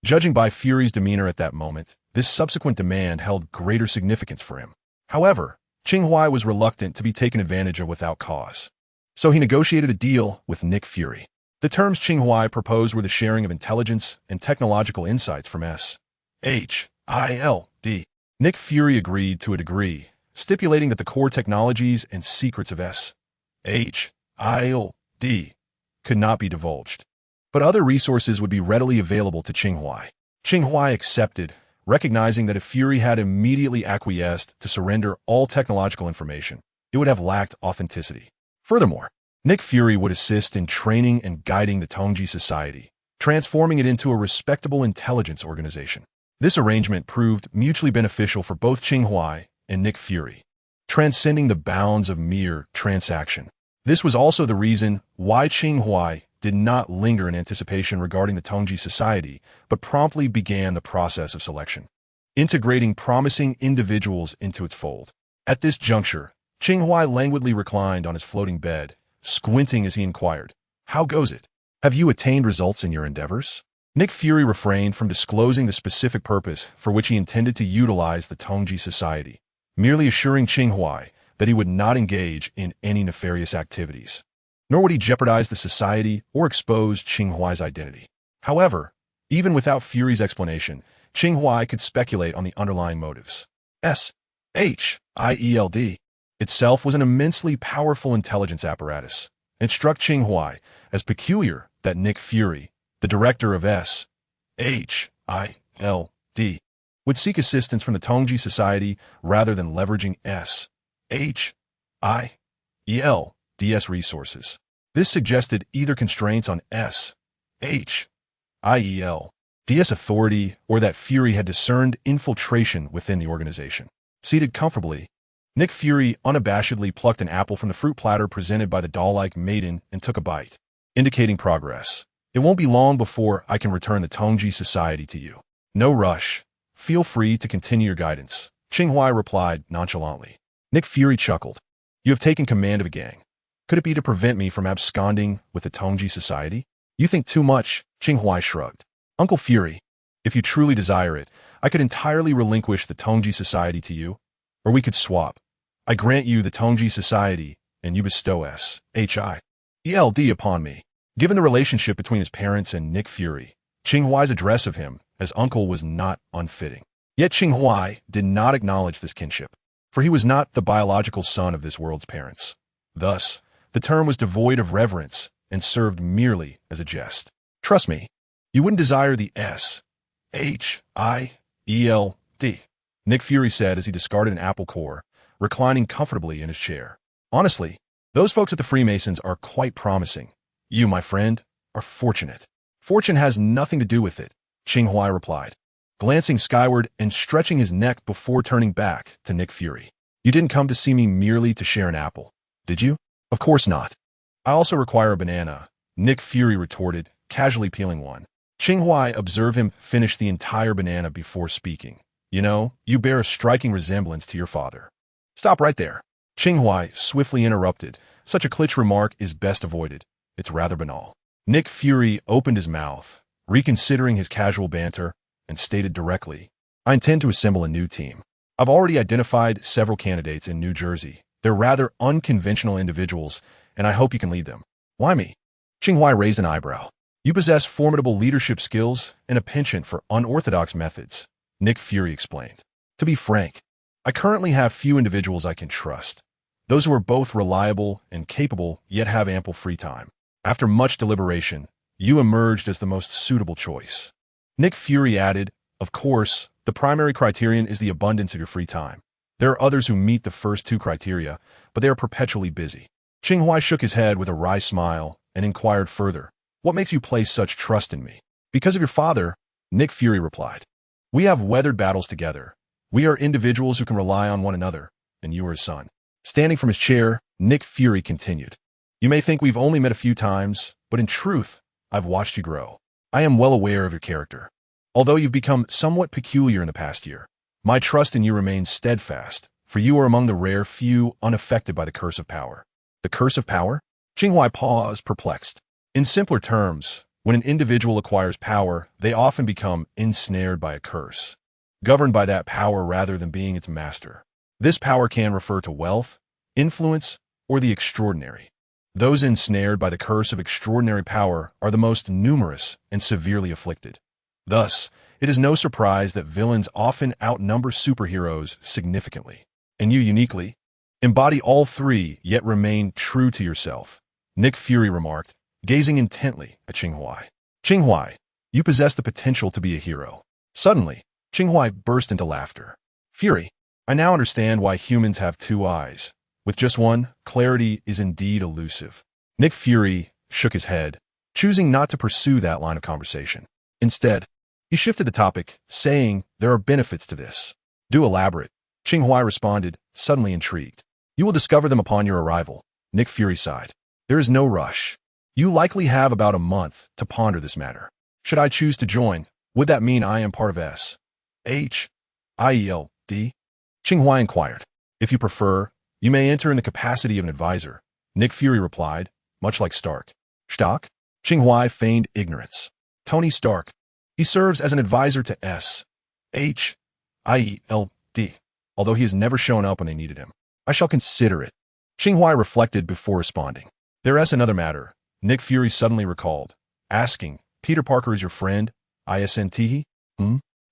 A: Judging by Fury's demeanor at that moment, this subsequent demand held greater significance for him. However, Qing Huai was reluctant to be taken advantage of without cause. So he negotiated a deal with Nick Fury. The terms Qing Huai proposed were the sharing of intelligence and technological insights from S.H.I.L.D. Nick Fury agreed to a degree, stipulating that the core technologies and secrets of S.H.I.L.D. could not be divulged. But other resources would be readily available to Qing Huai. Qing Huai accepted, recognizing that if Fury had immediately acquiesced to surrender all technological information, it would have lacked authenticity. Furthermore, Nick Fury would assist in training and guiding the Tongji Society, transforming it into a respectable intelligence organization. This arrangement proved mutually beneficial for both Qing Huai and Nick Fury, transcending the bounds of mere transaction. This was also the reason why Qing Huai did not linger in anticipation regarding the Tongji Society, but promptly began the process of selection, integrating promising individuals into its fold. At this juncture, Qing Huai languidly reclined on his floating bed, squinting as he inquired, "How goes it? Have you attained results in your endeavors?" Nick Fury refrained from disclosing the specific purpose for which he intended to utilize the Tongji Society, merely assuring Qing Huai that he would not engage in any nefarious activities, nor would he jeopardize the society or expose Qing Huai's identity. However, even without Fury's explanation, Qing Huai could speculate on the underlying motives. S.H.I.E.L.D. itself was an immensely powerful intelligence apparatus, and it struck Qing Huai as peculiar that Nick Fury, the director of S.H.I.L.D., would seek assistance from the Tongji Society rather than leveraging S.H.I.E.L.D.'s resources. This suggested either constraints on S.H.I.E.L.D.'s authority or that Fury had discerned infiltration within the organization. Seated comfortably, Nick Fury unabashedly plucked an apple from the fruit platter presented by the doll-like maiden and took a bite, indicating progress. "It won't be long before I can return the Tongji Society to you. No rush. Feel free to continue your guidance," Qing Huai replied nonchalantly. Nick Fury chuckled. "You have taken command of a gang. Could it be to prevent me from absconding with the Tongji Society?" "You think too much," Qing Huai shrugged. "Uncle Fury, if you truly desire it, I could entirely relinquish the Tongji Society to you, or we could swap. I grant you the Tongji Society, and you bestow S.H.I.E.L.D. upon me." Given the relationship between his parents and Nick Fury, Qing Huai's address of him as uncle was not unfitting. Yet Qing Huai did not acknowledge this kinship, for he was not the biological son of this world's parents. Thus, the term was devoid of reverence and served merely as a jest. "Trust me, you wouldn't desire the S.H.I.E.L.D., Nick Fury said as he discarded an apple core, reclining comfortably in his chair. "Honestly, those folks at the Freemasons are quite promising. You, my friend, are fortunate." "Fortune has nothing to do with it," Qing Huai replied, glancing skyward and stretching his neck before turning back to Nick Fury. "You didn't come to see me merely to share an apple, did you?" "Of course not. I also require a banana," Nick Fury retorted, casually peeling one. Qing Huai observed him finish the entire banana before speaking. "You know, you bear a striking resemblance to your father." "Stop right there," Qing Huai swiftly interrupted. "Such a cliché remark is best avoided. It's rather banal." Nick Fury opened his mouth, reconsidering his casual banter, and stated directly, "I intend to assemble a new team. I've already identified several candidates in New Jersey. They're rather unconventional individuals, and I hope you can lead them." "Why me?" Qing Huai raised an eyebrow. "You possess formidable leadership skills and a penchant for unorthodox methods," Nick Fury explained. "To be frank, I currently have few individuals I can trust. Those who are both reliable and capable yet have ample free time. After much deliberation, you emerged as the most suitable choice. Nick Fury added, of course, the primary criterion is the abundance of your free time. There are others who meet the first two criteria, but they are perpetually busy. Qing Huai shook his head with a wry smile and inquired further, what makes you place such trust in me? Because of your father, Nick Fury replied. We have weathered battles together. We are individuals who can rely on one another, and you are his son. Standing from his chair, Nick Fury continued. You may think we've only met a few times, but in truth, I've watched you grow. I am well aware of your character. Although you've become somewhat peculiar in the past year, my trust in you remains steadfast, for you are among the rare few unaffected by the curse of power. The curse of power? Qing Huai paused, perplexed. In simpler terms, when an individual acquires power, they often become ensnared by a curse, governed by that power rather than being its master. This power can refer to wealth, influence, or the extraordinary. Those ensnared by the curse of extraordinary power are the most numerous and severely afflicted. Thus, it is no surprise that villains often outnumber superheroes significantly. And you uniquely embody all three, yet remain true to yourself, Nick Fury remarked, gazing intently at Qing Huai. Qing Huai, you possess the potential to be a hero. Suddenly, Qing Huai burst into laughter. Fury, I now understand why humans have two eyes. With just one, clarity is indeed elusive. Nick Fury shook his head, choosing not to pursue that line of conversation. Instead, he shifted the topic, saying, there are benefits to this. Do elaborate. Qing Huai responded, suddenly intrigued. You will discover them upon your arrival. Nick Fury sighed. There is no rush. You likely have about a month to ponder this matter. Should I choose to join, would that mean I am part of S.H.I.E.L.D.? Qing Huai inquired. If you prefer, you may enter in the capacity of an advisor. Nick Fury replied, much like Stark. Stark? Qing Huai feigned ignorance. Tony Stark. He serves as an advisor to S.H.I.E.L.D., although he has never shown up when they needed him. I shall consider it. Qing Huai reflected before responding. There's another matter, Nick Fury suddenly recalled, asking, Peter Parker is your friend, ISNT?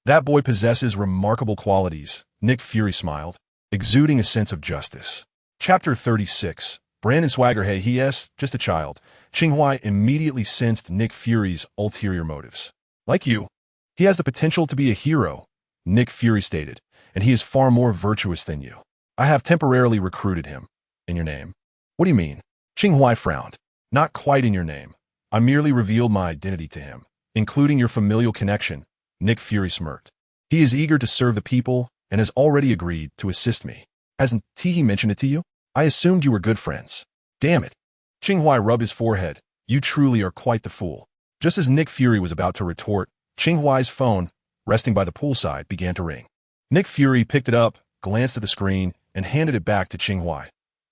A: That boy possesses remarkable qualities, Nick Fury smiled, exuding a sense of justice. Chapter 36, Brandon Swagger. Hey, he is just a child. Qing Huai immediately sensed Nick Fury's ulterior motives. Like you, he has the potential to be a hero, Nick Fury stated, and he is far more virtuous than you. I have temporarily recruited him. In your name? What do you mean? Qing Huai frowned. Not quite in your name. I merely revealed my identity to him, including your familial connection, Nick Fury smirked. He is eager to serve the people and has already agreed to assist me. Hasn't he mentioned it to you? I assumed you were good friends. Damn it. Qing Huai rubbed his forehead. You truly are quite the fool. Just as Nick Fury was about to retort, Qing Huai's phone, resting by the poolside, began to ring. Nick Fury picked it up, glanced at the screen, and handed it back to Qing Huai.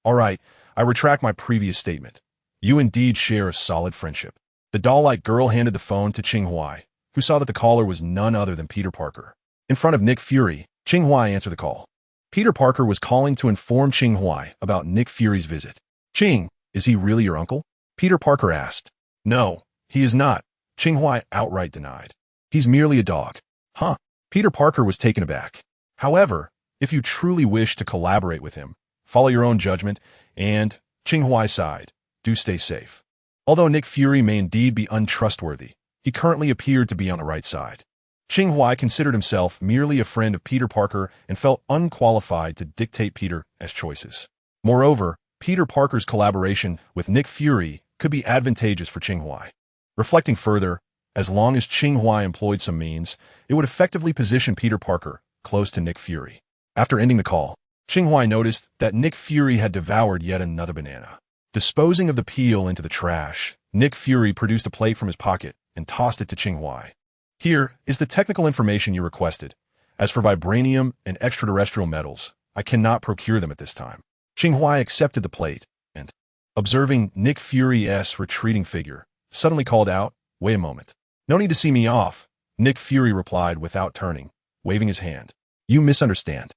A: All right, I retract my previous statement. You indeed share a solid friendship. The doll-like girl handed the phone to Qing Huai, who saw that the caller was none other than Peter Parker. In front of Nick Fury, Qing Huai answered the call. Peter Parker was calling to inform Qing Huai about Nick Fury's visit. Qing, is he really your uncle? Peter Parker asked. No, he is not, Qing Huai outright denied. He's merely a dog. Huh? Peter Parker was taken aback. However, if you truly wish to collaborate with him, follow your own judgment, and, Qing Huai sighed, do stay safe. Although Nick Fury may indeed be untrustworthy, he currently appeared to be on the right side. Qing Huai considered himself merely a friend of Peter Parker and felt unqualified to dictate Peter's choices. Moreover, Peter Parker's collaboration with Nick Fury could be advantageous for Qing Huai. Reflecting further, as long as Qing Huai employed some means, it would effectively position Peter Parker close to Nick Fury. After ending the call, Qing Huai noticed that Nick Fury had devoured yet another banana. Disposing of the peel into the trash, Nick Fury produced a plate from his pocket and tossed it to Qing Huai. Here is the technical information you requested. As for vibranium and extraterrestrial metals, I cannot procure them at this time. Qing Huai accepted the plate and, observing Nick Fury's retreating figure, suddenly called out, wait a moment. No need to see me off, Nick Fury replied without turning, waving his hand. You misunderstand.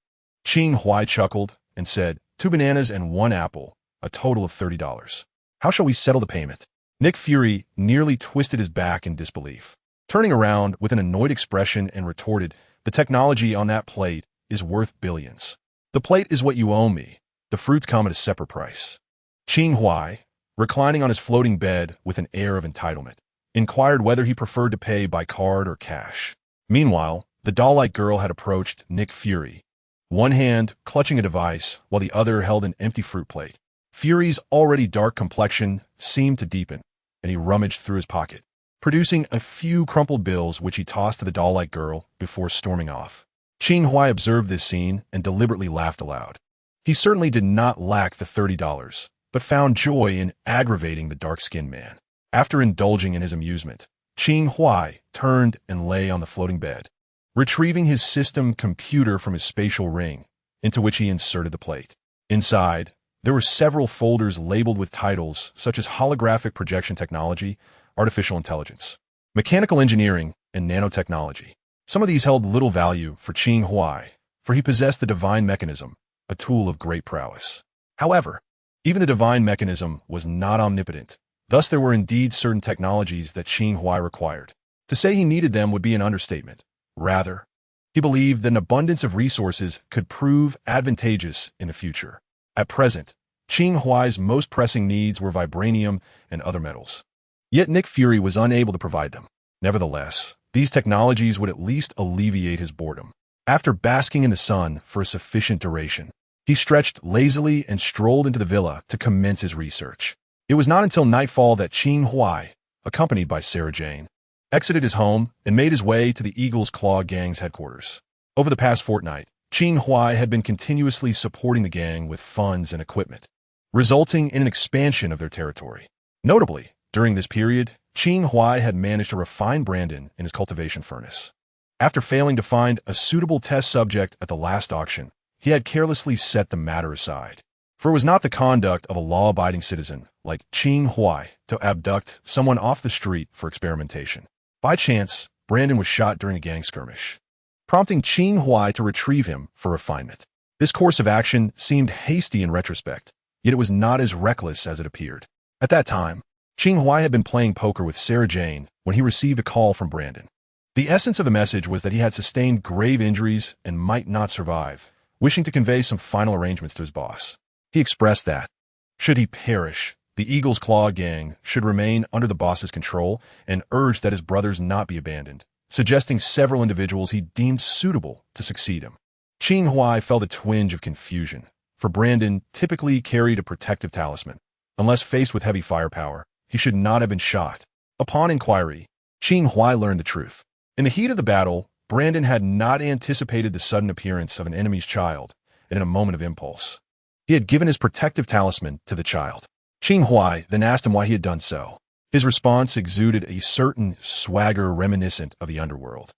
A: Qing Huai chuckled and said, 2 bananas and 1 apple, a total of $30. How shall we settle the payment? Nick Fury nearly twisted his back in disbelief, turning around with an annoyed expression and retorted, the technology on that plate is worth billions. The plate is what you owe me, the fruits come at a separate price. Qing Huai, reclining on his floating bed with an air of entitlement, inquired whether he preferred to pay by card or cash. Meanwhile, the doll-like girl had approached Nick Fury, one hand clutching a device while the other held an empty fruit plate. Fury's already dark complexion seemed to deepen, and he rummaged through his pocket, producing a few crumpled bills which he tossed to the doll-like girl before storming off. Qing Huai observed this scene and deliberately laughed aloud. He certainly did not lack the $30, but found joy in aggravating the dark-skinned man. After indulging in his amusement, Qing Huai turned and lay on the floating bed, retrieving his system computer from his spatial ring, into which he inserted the plate. Inside, there were several folders labeled with titles such as holographic projection technology, artificial intelligence, mechanical engineering, and nanotechnology. Some of these held little value for Qing Huai, for he possessed the divine mechanism, a tool of great prowess. However, even the divine mechanism was not omnipotent. Thus there were indeed certain technologies that Qing Huai required. To say he needed them would be an understatement. Rather, he believed that an abundance of resources could prove advantageous in the future. At present, Qing Huai's most pressing needs were vibranium and other metals. Yet Nick Fury was unable to provide them. Nevertheless, these technologies would at least alleviate his boredom. After basking in the sun for a sufficient duration, he stretched lazily and strolled into the villa to commence his research. It was not until nightfall that Qing Huai, accompanied by Sarah Jane, exited his home and made his way to the Eagle's Claw Gang's headquarters. Over the past fortnight, Qing Huai had been continuously supporting the gang with funds and equipment, resulting in an expansion of their territory. Notably, during this period, Qing Huai had managed to refine Brandon in his cultivation furnace. After failing to find a suitable test subject at the last auction, he had carelessly set the matter aside. For it was not the conduct of a law-abiding citizen like Qing Huai to abduct someone off the street for experimentation. By chance, Brandon was shot during a gang skirmish, prompting Qing Huai to retrieve him for refinement. This course of action seemed hasty in retrospect, yet it was not as reckless as it appeared. At that time, Qing Huai had been playing poker with Sarah Jane when he received a call from Brandon. The essence of the message was that he had sustained grave injuries and might not survive, wishing to convey some final arrangements to his boss. He expressed that, should he perish, the Eagle's Claw Gang should remain under the boss's control and urged that his brothers not be abandoned, suggesting several individuals he deemed suitable to succeed him. Qing Huai felt a twinge of confusion, for Brandon typically carried a protective talisman. Unless faced with heavy firepower, he should not have been shot. Upon inquiry, Qing Huai learned the truth. In the heat of the battle, Brandon had not anticipated the sudden appearance of an enemy's child, and in a moment of impulse, he had given his protective talisman to the child. Qing Huai then asked him why he had done so. His response exuded a certain swagger reminiscent of the underworld.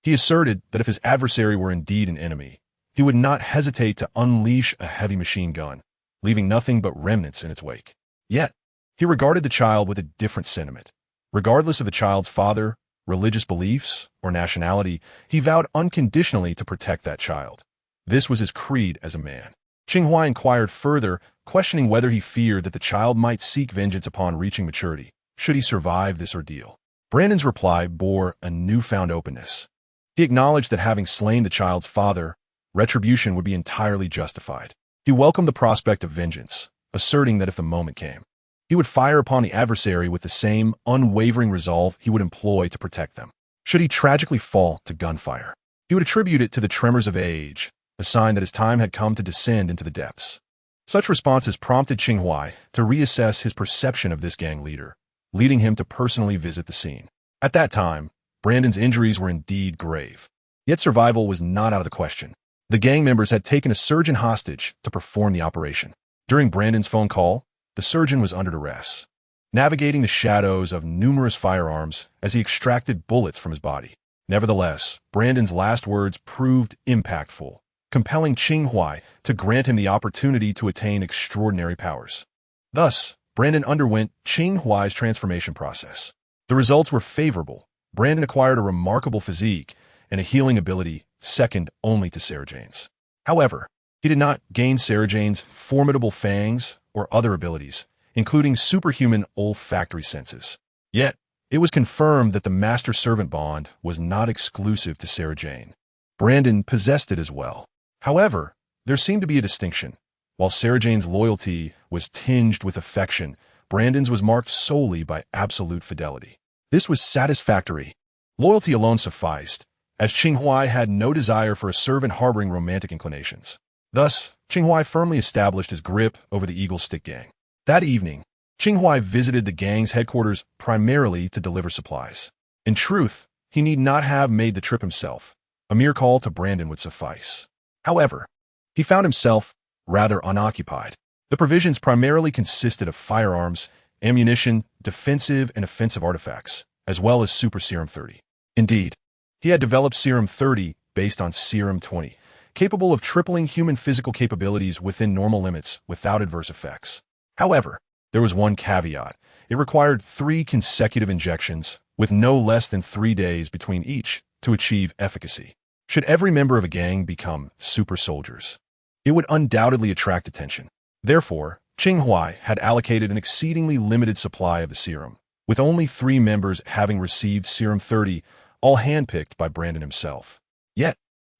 A: He asserted that if his adversary were indeed an enemy, he would not hesitate to unleash a heavy machine gun, leaving nothing but remnants in its wake. Yet, he regarded the child with a different sentiment. Regardless of the child's father, religious beliefs, or nationality, he vowed unconditionally to protect that child. This was his creed as a man. Qing Huai inquired further, questioning whether he feared that the child might seek vengeance upon reaching maturity, should he survive this ordeal. Brandon's reply bore a newfound openness. He acknowledged that having slain the child's father, retribution would be entirely justified. He welcomed the prospect of vengeance, asserting that if the moment came, he would fire upon the adversary with the same unwavering resolve he would employ to protect them. Should he tragically fall to gunfire, he would attribute it to the tremors of age, a sign that his time had come to descend into the depths. Such responses prompted Qing Huai to reassess his perception of this gang leader, leading him to personally visit the scene. At that time, Brandon's injuries were indeed grave, yet survival was not out of the question. The gang members had taken a surgeon hostage to perform the operation. During Brandon's phone call, the surgeon was under duress, navigating the shadows of numerous firearms as he extracted bullets from his body. Nevertheless, Brandon's last words proved impactful, compelling Qing Huai to grant him the opportunity to attain extraordinary powers. Thus, Brandon underwent Qing Huai's transformation process. The results were favorable. Brandon acquired a remarkable physique and a healing ability second only to Sarah Jane's. However, he did not gain Sarah Jane's formidable fangs or other abilities, including superhuman olfactory senses. Yet, it was confirmed that the master-servant bond was not exclusive to Sarah Jane. Brandon possessed it as well. However, there seemed to be a distinction. While Sarah Jane's loyalty was tinged with affection, Brandon's was marked solely by absolute fidelity. This was satisfactory. Loyalty alone sufficed, as Qing Huai had no desire for a servant harboring romantic inclinations. Thus, Qing Huai firmly established his grip over the Eagle Stick Gang. That evening, Qing Huai visited the gang's headquarters primarily to deliver supplies. In truth, he need not have made the trip himself. A mere call to Brandon would suffice. However, he found himself rather unoccupied. The provisions primarily consisted of firearms, ammunition, defensive and offensive artifacts, as well as Super Serum 30. Indeed, he had developed Serum 30 based on Serum 20, capable of tripling human physical capabilities within normal limits without adverse effects. However, there was one caveat. It required 3 consecutive injections, with no less than 3 days between each, to achieve efficacy. Should every member of a gang become super soldiers, it would undoubtedly attract attention. Therefore, Qing Huai had allocated an exceedingly limited supply of the serum, with only 3 members having received Serum 30, all handpicked by Brandon himself. Yet,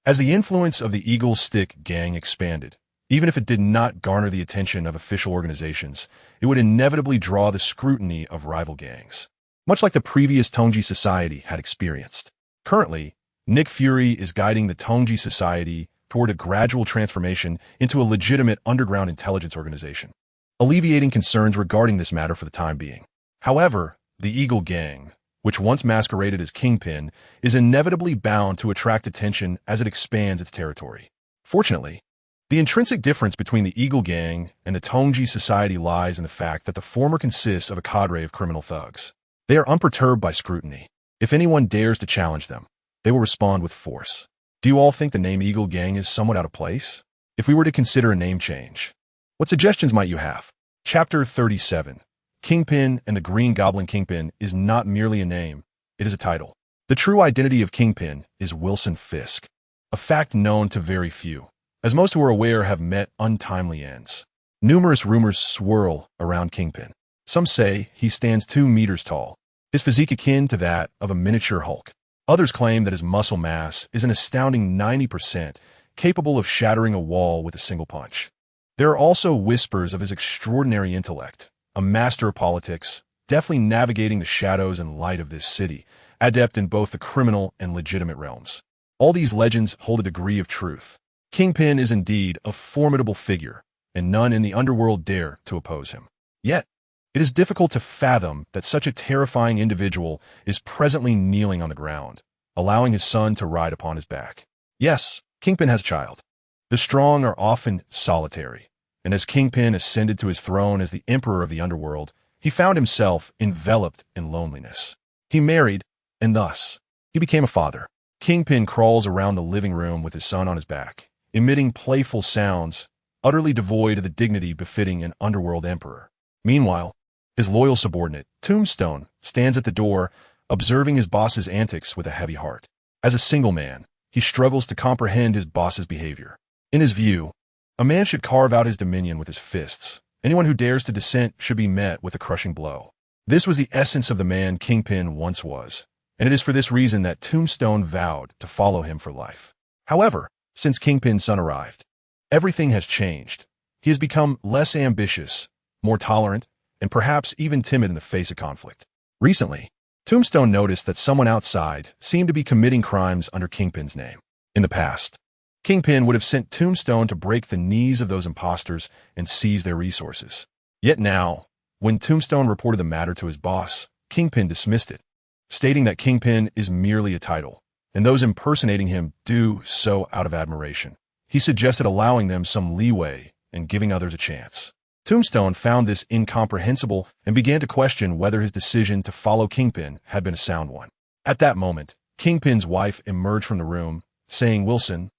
A: as the influence of the Eagle Stick Gang expanded, even if it did not garner the attention of official organizations, it would inevitably draw the scrutiny of rival gangs, much like the previous Tongji Society had experienced. Currently, Nick Fury is guiding the Tongji Society toward a gradual transformation into a legitimate underground intelligence organization, alleviating concerns regarding this matter for the time being. However, the Eagle Gang, which once masqueraded as Kingpin, is inevitably bound to attract attention as it expands its territory. Fortunately, the intrinsic difference between the Eagle Gang and the Tongji Society lies in the fact that the former consists of a cadre of criminal thugs. They are unperturbed by scrutiny. If anyone dares to challenge them, they will respond with force. Do you all think the name Eagle Gang is somewhat out of place? If we were to consider a name change, what suggestions might you have? Chapter 37. Kingpin and the Green Goblin Kingpin is not merely a name, it is a title. The true identity of Kingpin is Wilson Fisk, a fact known to very few, as most who are aware have met untimely ends. Numerous rumors swirl around Kingpin. Some say he stands 2 meters tall, his physique akin to that of a miniature Hulk. Others claim that his muscle mass is an astounding 90%, capable of shattering a wall with a single punch. There are also whispers of his extraordinary intellect, a master of politics, deftly navigating the shadows and light of this city, adept in both the criminal and legitimate realms. All these legends hold a degree of truth. Kingpin is indeed a formidable figure, and none in the underworld dare to oppose him. Yet, it is difficult to fathom that such a terrifying individual is presently kneeling on the ground, allowing his son to ride upon his back. Yes, Kingpin has a child. The strong are often solitary, and as Kingpin ascended to his throne as the emperor of the underworld, he found himself enveloped in loneliness. He married, and thus, he became a father. Kingpin crawls around the living room with his son on his back, emitting playful sounds, utterly devoid of the dignity befitting an underworld emperor. Meanwhile, his loyal subordinate, Tombstone, stands at the door, observing his boss's antics with a heavy heart. As a single man, he struggles to comprehend his boss's behavior. In his view, a man should carve out his dominion with his fists. Anyone who dares to dissent should be met with a crushing blow. This was the essence of the man Kingpin once was, and it is for this reason that Tombstone vowed to follow him for life. However, since Kingpin's son arrived, everything has changed. He has become less ambitious, more tolerant, and perhaps even timid in the face of conflict. Recently, Tombstone noticed that someone outside seemed to be committing crimes under Kingpin's name. In the past, Kingpin would have sent Tombstone to break the knees of those imposters and seize their resources. Yet now, when Tombstone reported the matter to his boss, Kingpin dismissed it, stating that Kingpin is merely a title, and those impersonating him do so out of admiration. He suggested allowing them some leeway and giving others a chance. Tombstone found this incomprehensible and began to question whether his decision to follow Kingpin had been a sound one. At that moment, Kingpin's wife emerged from the room, saying, "Wilson,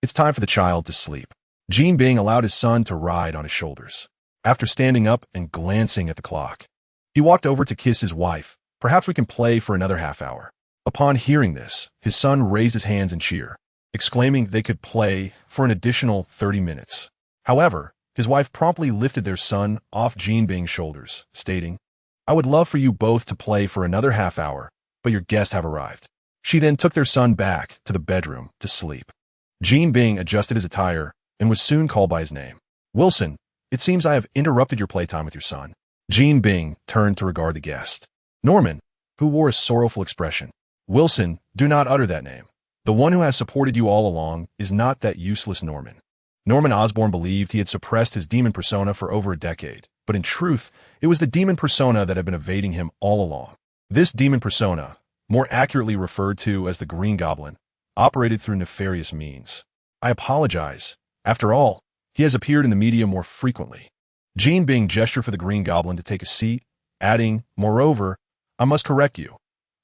A: it's time for the child to sleep." Jean Bing allowed his son to ride on his shoulders. After standing up and glancing at the clock, he walked over to kiss his wife. "Perhaps we can play for another half hour." Upon hearing this, his son raised his hands in cheer, exclaiming they could play for an additional 30 minutes. However, his wife promptly lifted their son off Jean Bing's shoulders, stating, "I would love for you both to play for another half hour, but your guests have arrived." She then took their son back to the bedroom to sleep. Jean Bing adjusted his attire and was soon called by his name. Wilson, it seems I have interrupted your playtime with your son. Jean Bing turned to regard the guest. Norman, who wore a sorrowful expression. Wilson, do not utter that name. The one who has supported you all along is not that useless Norman. Norman Osborn believed he had suppressed his demon persona for over a decade, but in truth, it was the demon persona that had been evading him all along. This demon persona, more accurately referred to as the Green Goblin, operated through nefarious means. I apologize. After all, he has appeared in the media more frequently. Jean Bing gestured for the Green Goblin to take a seat, adding, moreover, I must correct you.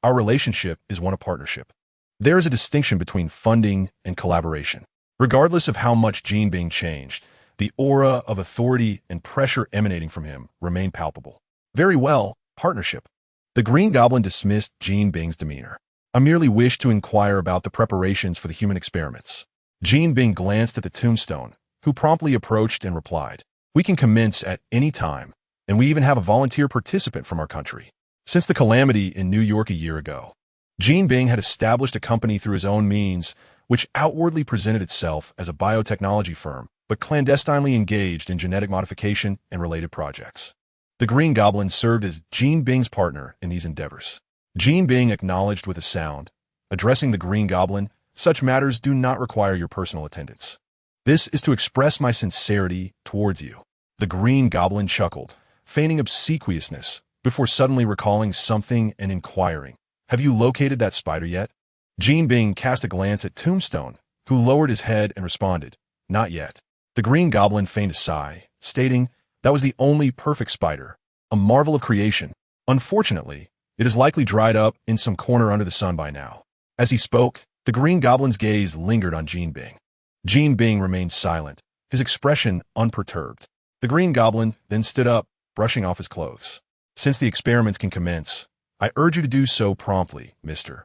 A: Our relationship is one of partnership. There is a distinction between funding and collaboration. Regardless of how much Jean Bing changed, the aura of authority and pressure emanating from him remained palpable. Very well, partnership. The Green Goblin dismissed Jean Bing's demeanor. I merely wish to inquire about the preparations for the human experiments. Jean Bing glanced at the tombstone, who promptly approached and replied, We can commence at any time, and we even have a volunteer participant from our country. Since the calamity in New York a year ago, Jean Bing had established a company through his own means, which outwardly presented itself as a biotechnology firm, but clandestinely engaged in genetic modification and related projects. The Green Goblin served as Jean Bing's partner in these endeavors. Jean Bing acknowledged with a sound, addressing the Green Goblin, such matters do not require your personal attendance. This is to express my sincerity towards you. The Green Goblin chuckled, feigning obsequiousness, before suddenly recalling something and inquiring, Have you located that spider yet? Jean Bing cast a glance at Tombstone, who lowered his head and responded, Not yet. The Green Goblin feigned a sigh, stating, That was the only perfect spider, a marvel of creation. Unfortunately, it is likely dried up in some corner under the sun by now. As he spoke, the Green Goblin's gaze lingered on Jean Bing. Jean Bing remained silent, his expression unperturbed. The Green Goblin then stood up, brushing off his clothes. Since the experiments can commence, I urge you to do so promptly, Mr.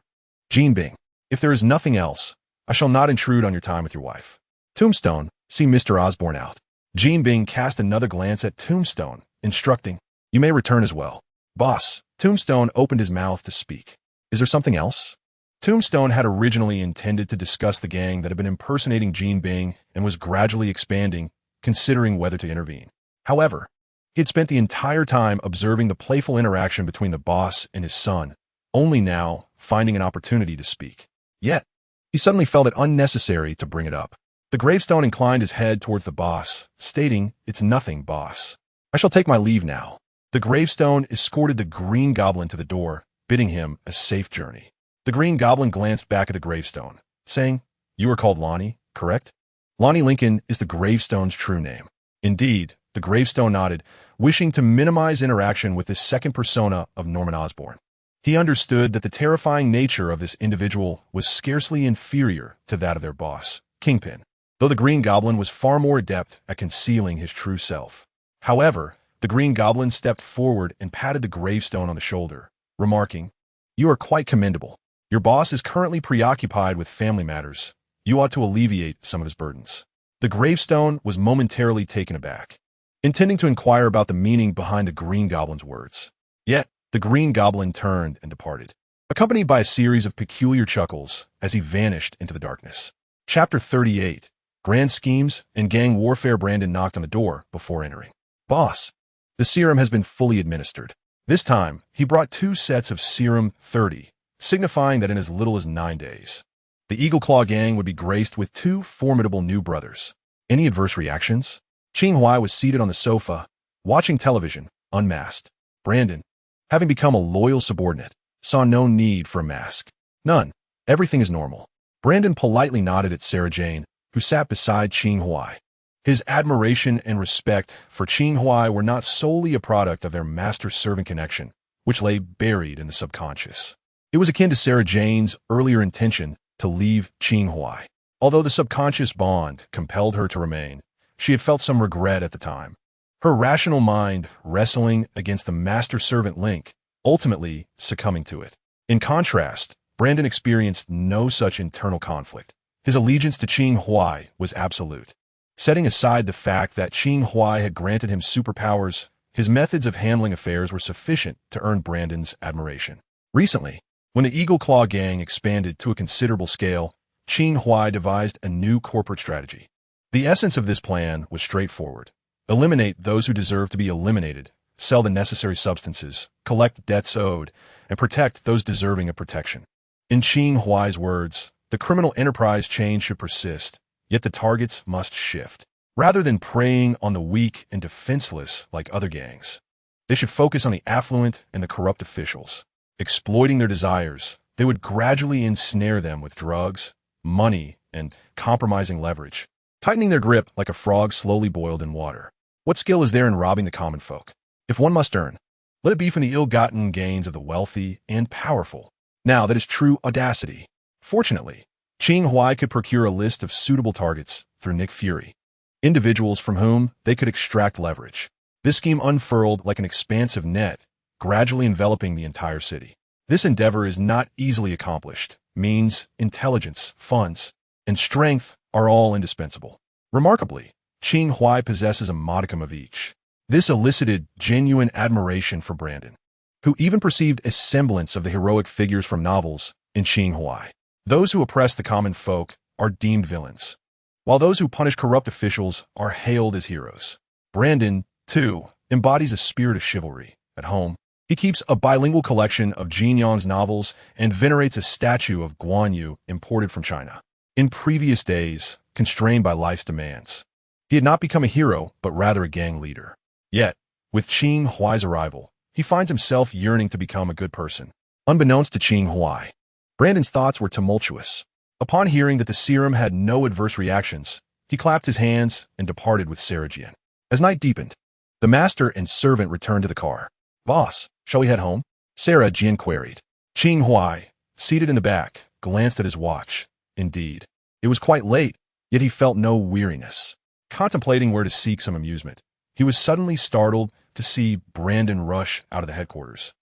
A: Jean Bing. If there is nothing else, I shall not intrude on your time with your wife. Tombstone, see Mr. Osborn out. Jean Bing cast another glance at Tombstone, instructing, You may return as well. Boss, Tombstone opened his mouth to speak. Is there something else? Tombstone had originally intended to discuss the gang that had been impersonating Jean Bing and was gradually expanding, considering whether to intervene. However, he had spent the entire time observing the playful interaction between the boss and his son, only now finding an opportunity to speak. Yet, he suddenly felt it unnecessary to bring it up. The gravestone inclined his head towards the boss, stating, It's nothing, boss. I shall take my leave now. The gravestone escorted the Green Goblin to the door, bidding him a safe journey. The Green Goblin glanced back at the gravestone, saying, You are called Lonnie, correct? Lonnie Lincoln is the gravestone's true name. Indeed, the gravestone nodded, wishing to minimize interaction with this second persona of Norman Osborn. He understood that the terrifying nature of this individual was scarcely inferior to that of their boss, Kingpin, though the Green Goblin was far more adept at concealing his true self. However, the Green Goblin stepped forward and patted the gravestone on the shoulder, remarking, You are quite commendable. Your boss is currently preoccupied with family matters. You ought to alleviate some of his burdens. The gravestone was momentarily taken aback, intending to inquire about the meaning behind the Green Goblin's words. Yet, the Green Goblin turned and departed, accompanied by a series of peculiar chuckles as he vanished into the darkness. Chapter 38. Grand Schemes and Gang Warfare. Brandon knocked on the door before entering. Boss, the serum has been fully administered. This time, he brought 2 sets of Serum 30, signifying that in as little as 9 days, the Eagle Claw gang would be graced with 2 formidable new brothers. Any adverse reactions? Qing Huai was seated on the sofa, watching television, unmasked. Brandon, having become a loyal subordinate, saw no need for a mask. None. Everything is normal. Brandon politely nodded at Sarah Jane, who sat beside Qing Huai. His admiration and respect for Qing Huai were not solely a product of their master-servant connection, which lay buried in the subconscious. It was akin to Sarah Jane's earlier intention to leave Qing Huai. Although the subconscious bond compelled her to remain, she had felt some regret at the time. Her rational mind wrestling against the master-servant link, ultimately succumbing to it. In contrast, Brandon experienced no such internal conflict. His allegiance to Qing Huai was absolute. Setting aside the fact that Qing Huai had granted him superpowers, his methods of handling affairs were sufficient to earn Brandon's admiration. Recently, when the Eagle Claw gang expanded to a considerable scale, Qing Huai devised a new corporate strategy. The essence of this plan was straightforward. Eliminate those who deserve to be eliminated, sell the necessary substances, collect debts owed, and protect those deserving of protection. In Qing Huai's words, the criminal enterprise chain should persist, yet the targets must shift. Rather than preying on the weak and defenseless like other gangs, they should focus on the affluent and the corrupt officials. Exploiting their desires, they would gradually ensnare them with drugs, money, and compromising leverage, tightening their grip like a frog slowly boiled in water. What skill is there in robbing the common folk? If one must earn, let it be from the ill-gotten gains of the wealthy and powerful. Now that is true audacity. Fortunately, Qing Huai could procure a list of suitable targets through Nick Fury, individuals from whom they could extract leverage. This scheme unfurled like an expansive net, gradually enveloping the entire city. This endeavor is not easily accomplished. Means, intelligence, funds, and strength are all indispensable. Remarkably, Qing Huai possesses a modicum of each. This elicited genuine admiration for Brandon, who even perceived a semblance of the heroic figures from novels in Qing Huai. Those who oppress the common folk are deemed villains, while those who punish corrupt officials are hailed as heroes. Brandon, too, embodies a spirit of chivalry. At home, he keeps a bilingual collection of Jin Yang's novels and venerates a statue of Guan Yu imported from China. In previous days, constrained by life's demands, he had not become a hero, but rather a gang leader. Yet, with Qing Huai's arrival, he finds himself yearning to become a good person. Unbeknownst to Qing Huai, Brandon's thoughts were tumultuous. Upon hearing that the serum had no adverse reactions, he clapped his hands and departed with Sarah Jian. As night deepened, the master and servant returned to the car. "Boss, shall we head home?" Sarah Jian queried. Qing Huai, seated in the back, glanced at his watch. Indeed, it was quite late, yet he felt no weariness. Contemplating where to seek some amusement, he was suddenly startled to see Brandon rush out of the headquarters,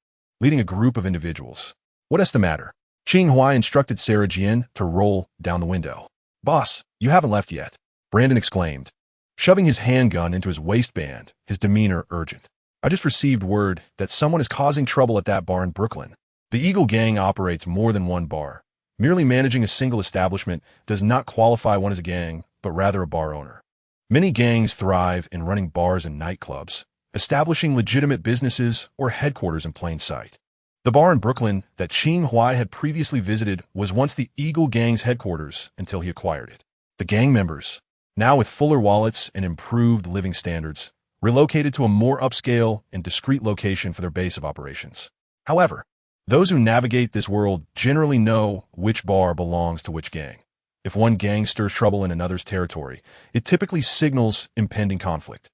A: leading a group of individuals. "What is the matter?" Qing Huai instructed Sarah Jian to roll down the window. "Boss, you haven't left yet," Brandon exclaimed, shoving his handgun into his waistband, his demeanor urgent. "I just received word that someone is causing trouble at that bar in Brooklyn." The Eagle Gang operates more than one bar. Merely managing a single establishment does not qualify one as a gang, but rather a bar owner. Many gangs thrive in running bars and nightclubs, establishing legitimate businesses or headquarters in plain sight. The bar in Brooklyn that Qing Huai had previously visited was once the Eagle Gang's headquarters until he acquired it. The gang members, now with fuller wallets and improved living standards, relocated to a more upscale and discreet location for their base of operations. However, those who navigate this world generally know which bar belongs to which gang. If one gang stirs trouble in another's territory, it typically signals impending conflict.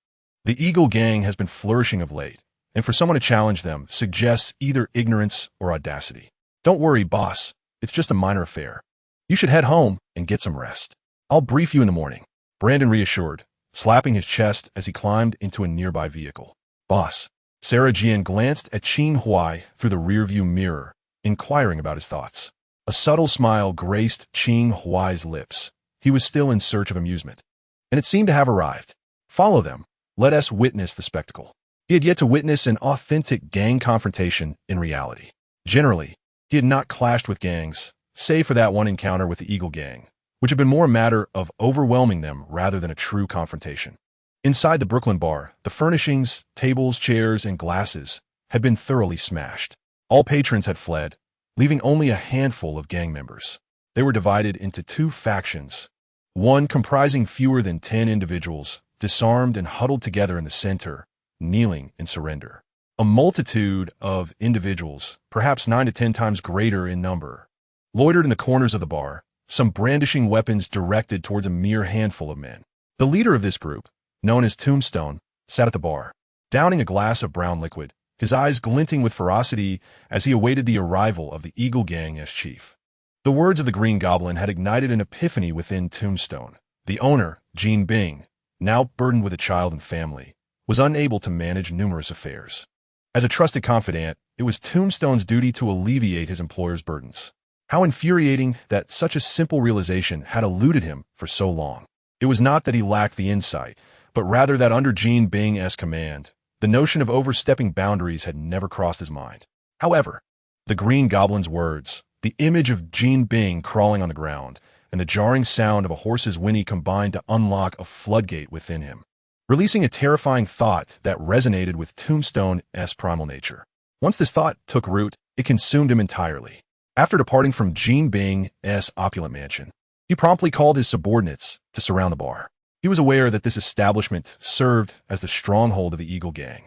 A: The Eagle Gang has been flourishing of late, and for someone to challenge them suggests either ignorance or audacity. "Don't worry, boss. It's just a minor affair. You should head home and get some rest. I'll brief you in the morning," Brandon reassured, slapping his chest as he climbed into a nearby vehicle. "Boss." Sarah Jian glanced at Qing Huai through the rearview mirror, inquiring about his thoughts. A subtle smile graced Qing Huai's lips. He was still in search of amusement, and it seemed to have arrived. "Follow them. Let us witness the spectacle." He had yet to witness an authentic gang confrontation in reality. Generally, he had not clashed with gangs, save for that one encounter with the Eagle Gang, which had been more a matter of overwhelming them rather than a true confrontation. Inside the Brooklyn bar, the furnishings, tables, chairs, and glasses had been thoroughly smashed. All patrons had fled, leaving only a handful of gang members. They were divided into two factions, one comprising fewer than 10 individuals, disarmed and huddled together in the center, kneeling in surrender. A multitude of individuals, perhaps 9 to 10 times greater in number, loitered in the corners of the bar, some brandishing weapons directed towards a mere handful of men. The leader of this group, known as Tombstone, sat at the bar, downing a glass of brown liquid, his eyes glinting with ferocity as he awaited the arrival of the Eagle Gang as chief. The words of the Green Goblin had ignited an epiphany within Tombstone. The owner, Jean Bing, now burdened with a child and family, was unable to manage numerous affairs. As a trusted confidant, it was Tombstone's duty to alleviate his employer's burdens. How infuriating that such a simple realization had eluded him for so long. It was not that he lacked the insight, but rather that under Jean Bing's command, the notion of overstepping boundaries had never crossed his mind. However, the Green Goblin's words, the image of Jean Bing crawling on the ground, and the jarring sound of a horse's whinny combined to unlock a floodgate within him, releasing a terrifying thought that resonated with Tombstone's primal nature. Once this thought took root, it consumed him entirely. After departing from Jin Bing's opulent mansion, he promptly called his subordinates to surround the bar. He was aware that this establishment served as the stronghold of the Eagle Gang,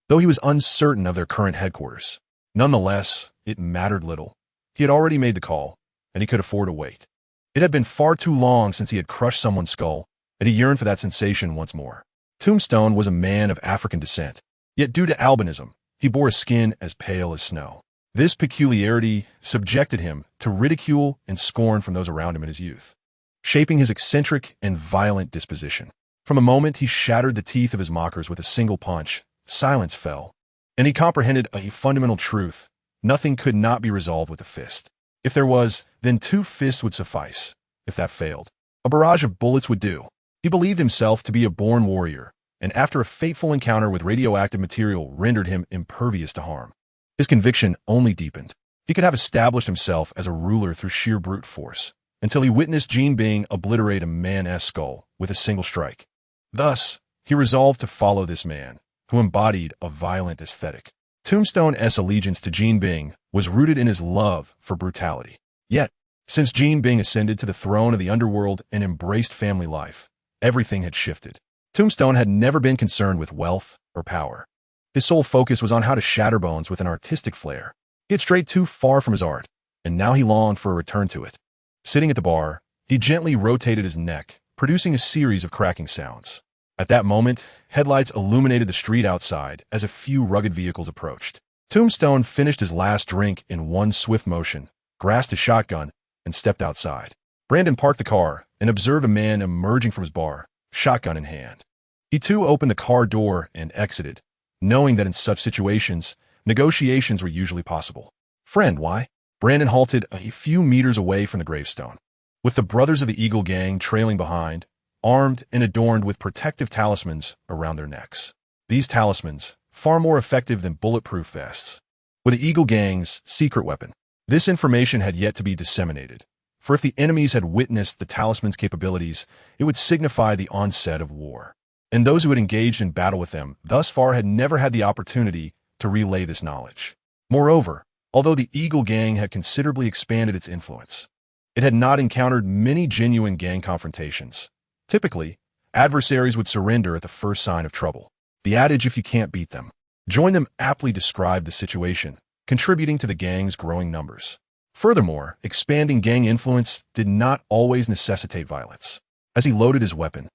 A: though he was uncertain of their current headquarters. Nonetheless, it mattered little. He had already made the call, and he could afford to wait. It had been far too long since he had crushed someone's skull, and he yearned for that sensation once more. Tombstone was a man of African descent, yet due to albinism, he bore a skin as pale as snow. This peculiarity subjected him to ridicule and scorn from those around him in his youth, shaping his eccentric and violent disposition. From the moment he shattered the teeth of his mockers with a single punch, silence fell, and he comprehended a fundamental truth: nothing could not be resolved with a fist. If there was, then 2 fists would suffice. If that failed, a barrage of bullets would do. He believed himself to be a born warrior, and after a fateful encounter with radioactive material rendered him impervious to harm, his conviction only deepened. He could have established himself as a ruler through sheer brute force, until he witnessed Jin Bing obliterate a man's skull with a single strike. Thus, he resolved to follow this man, who embodied a violent aesthetic. Tombstone's allegiance to Jin Bing was rooted in his love for brutality. Yet, since Jin Bing ascended to the throne of the underworld and embraced family life, everything had shifted. Tombstone had never been concerned with wealth or power. His sole focus was on how to shatter bones with an artistic flair. He had strayed too far from his art, and now he longed for a return to it. Sitting at the bar, he gently rotated his neck, producing a series of cracking sounds. At that moment, headlights illuminated the street outside as a few rugged vehicles approached. Tombstone finished his last drink in one swift motion, grasped his shotgun, and stepped outside. Brandon parked the car and observed a man emerging from his bar, shotgun in hand. He too opened the car door and exited, knowing that in such situations, negotiations were usually possible. "Friend, why?" Brandon halted a few meters away from the gravestone, with the brothers of the Eagle Gang trailing behind, armed and adorned with protective talismans around their necks. These talismans, far more effective than bulletproof vests, were the Eagle Gang's secret weapon. This information had yet to be disseminated, for if the enemies had witnessed the talisman's capabilities, it would signify the onset of war. And those who had engaged in battle with them thus far had never had the opportunity to relay this knowledge. Moreover, although the Eagle Gang had considerably expanded its influence, it had not encountered many genuine gang confrontations. Typically, adversaries would surrender at the first sign of trouble. The adage, "if you can't beat them, join them," aptly described the situation, contributing to the gang's growing numbers. Furthermore, expanding gang influence did not always necessitate violence. As he loaded his weapon,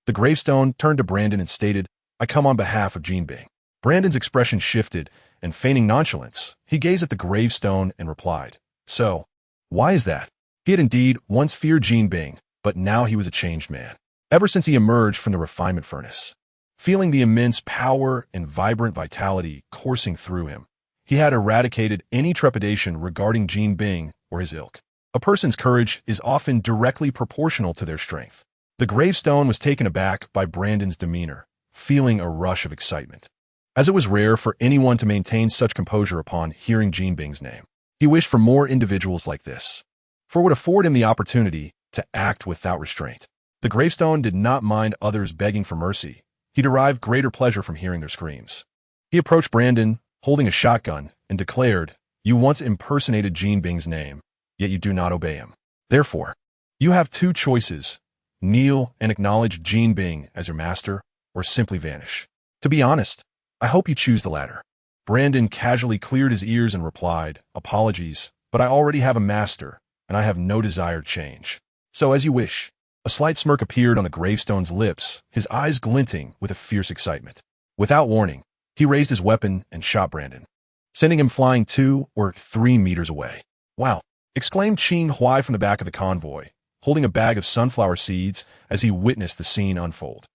A: the gravestone turned to Brandon and stated, "I come on behalf of Jin Bing." Brandon's expression shifted, and feigning nonchalance, he gazed at the gravestone and replied, "So, why is that?" He had indeed once feared Jin Bing, but now he was a changed man. Ever since he emerged from the refinement furnace, feeling the immense power and vibrant vitality coursing through him, he had eradicated any trepidation regarding Jin Bing or his ilk. A person's courage is often directly proportional to their strength. The gravestone was taken aback by Brandon's demeanor, feeling a rush of excitement. As it was rare for anyone to maintain such composure upon hearing Jin Bing's name, he wished for more individuals like this, for it would afford him the opportunity to act without restraint. The gravestone did not mind others begging for mercy. He derived greater pleasure from hearing their screams. He approached Brandon, holding a shotgun, and declared, "You once impersonated Jin Bing's name, yet you do not obey him. Therefore, you have 2 choices: kneel and acknowledge Jin Bing as your master, or simply vanish. To be honest, I hope you choose the latter." Brandon casually cleared his ears and replied, "Apologies, but I already have a master, and I have no desired change. So as you wish." A slight smirk appeared on the gravestone's lips, his eyes glinting with a fierce excitement. Without warning, he raised his weapon and shot Brandon, sending him flying 2 or 3 meters away. "Wow!" exclaimed Qing Huai from the back of the convoy, holding a bag of sunflower seeds as he witnessed the scene unfold.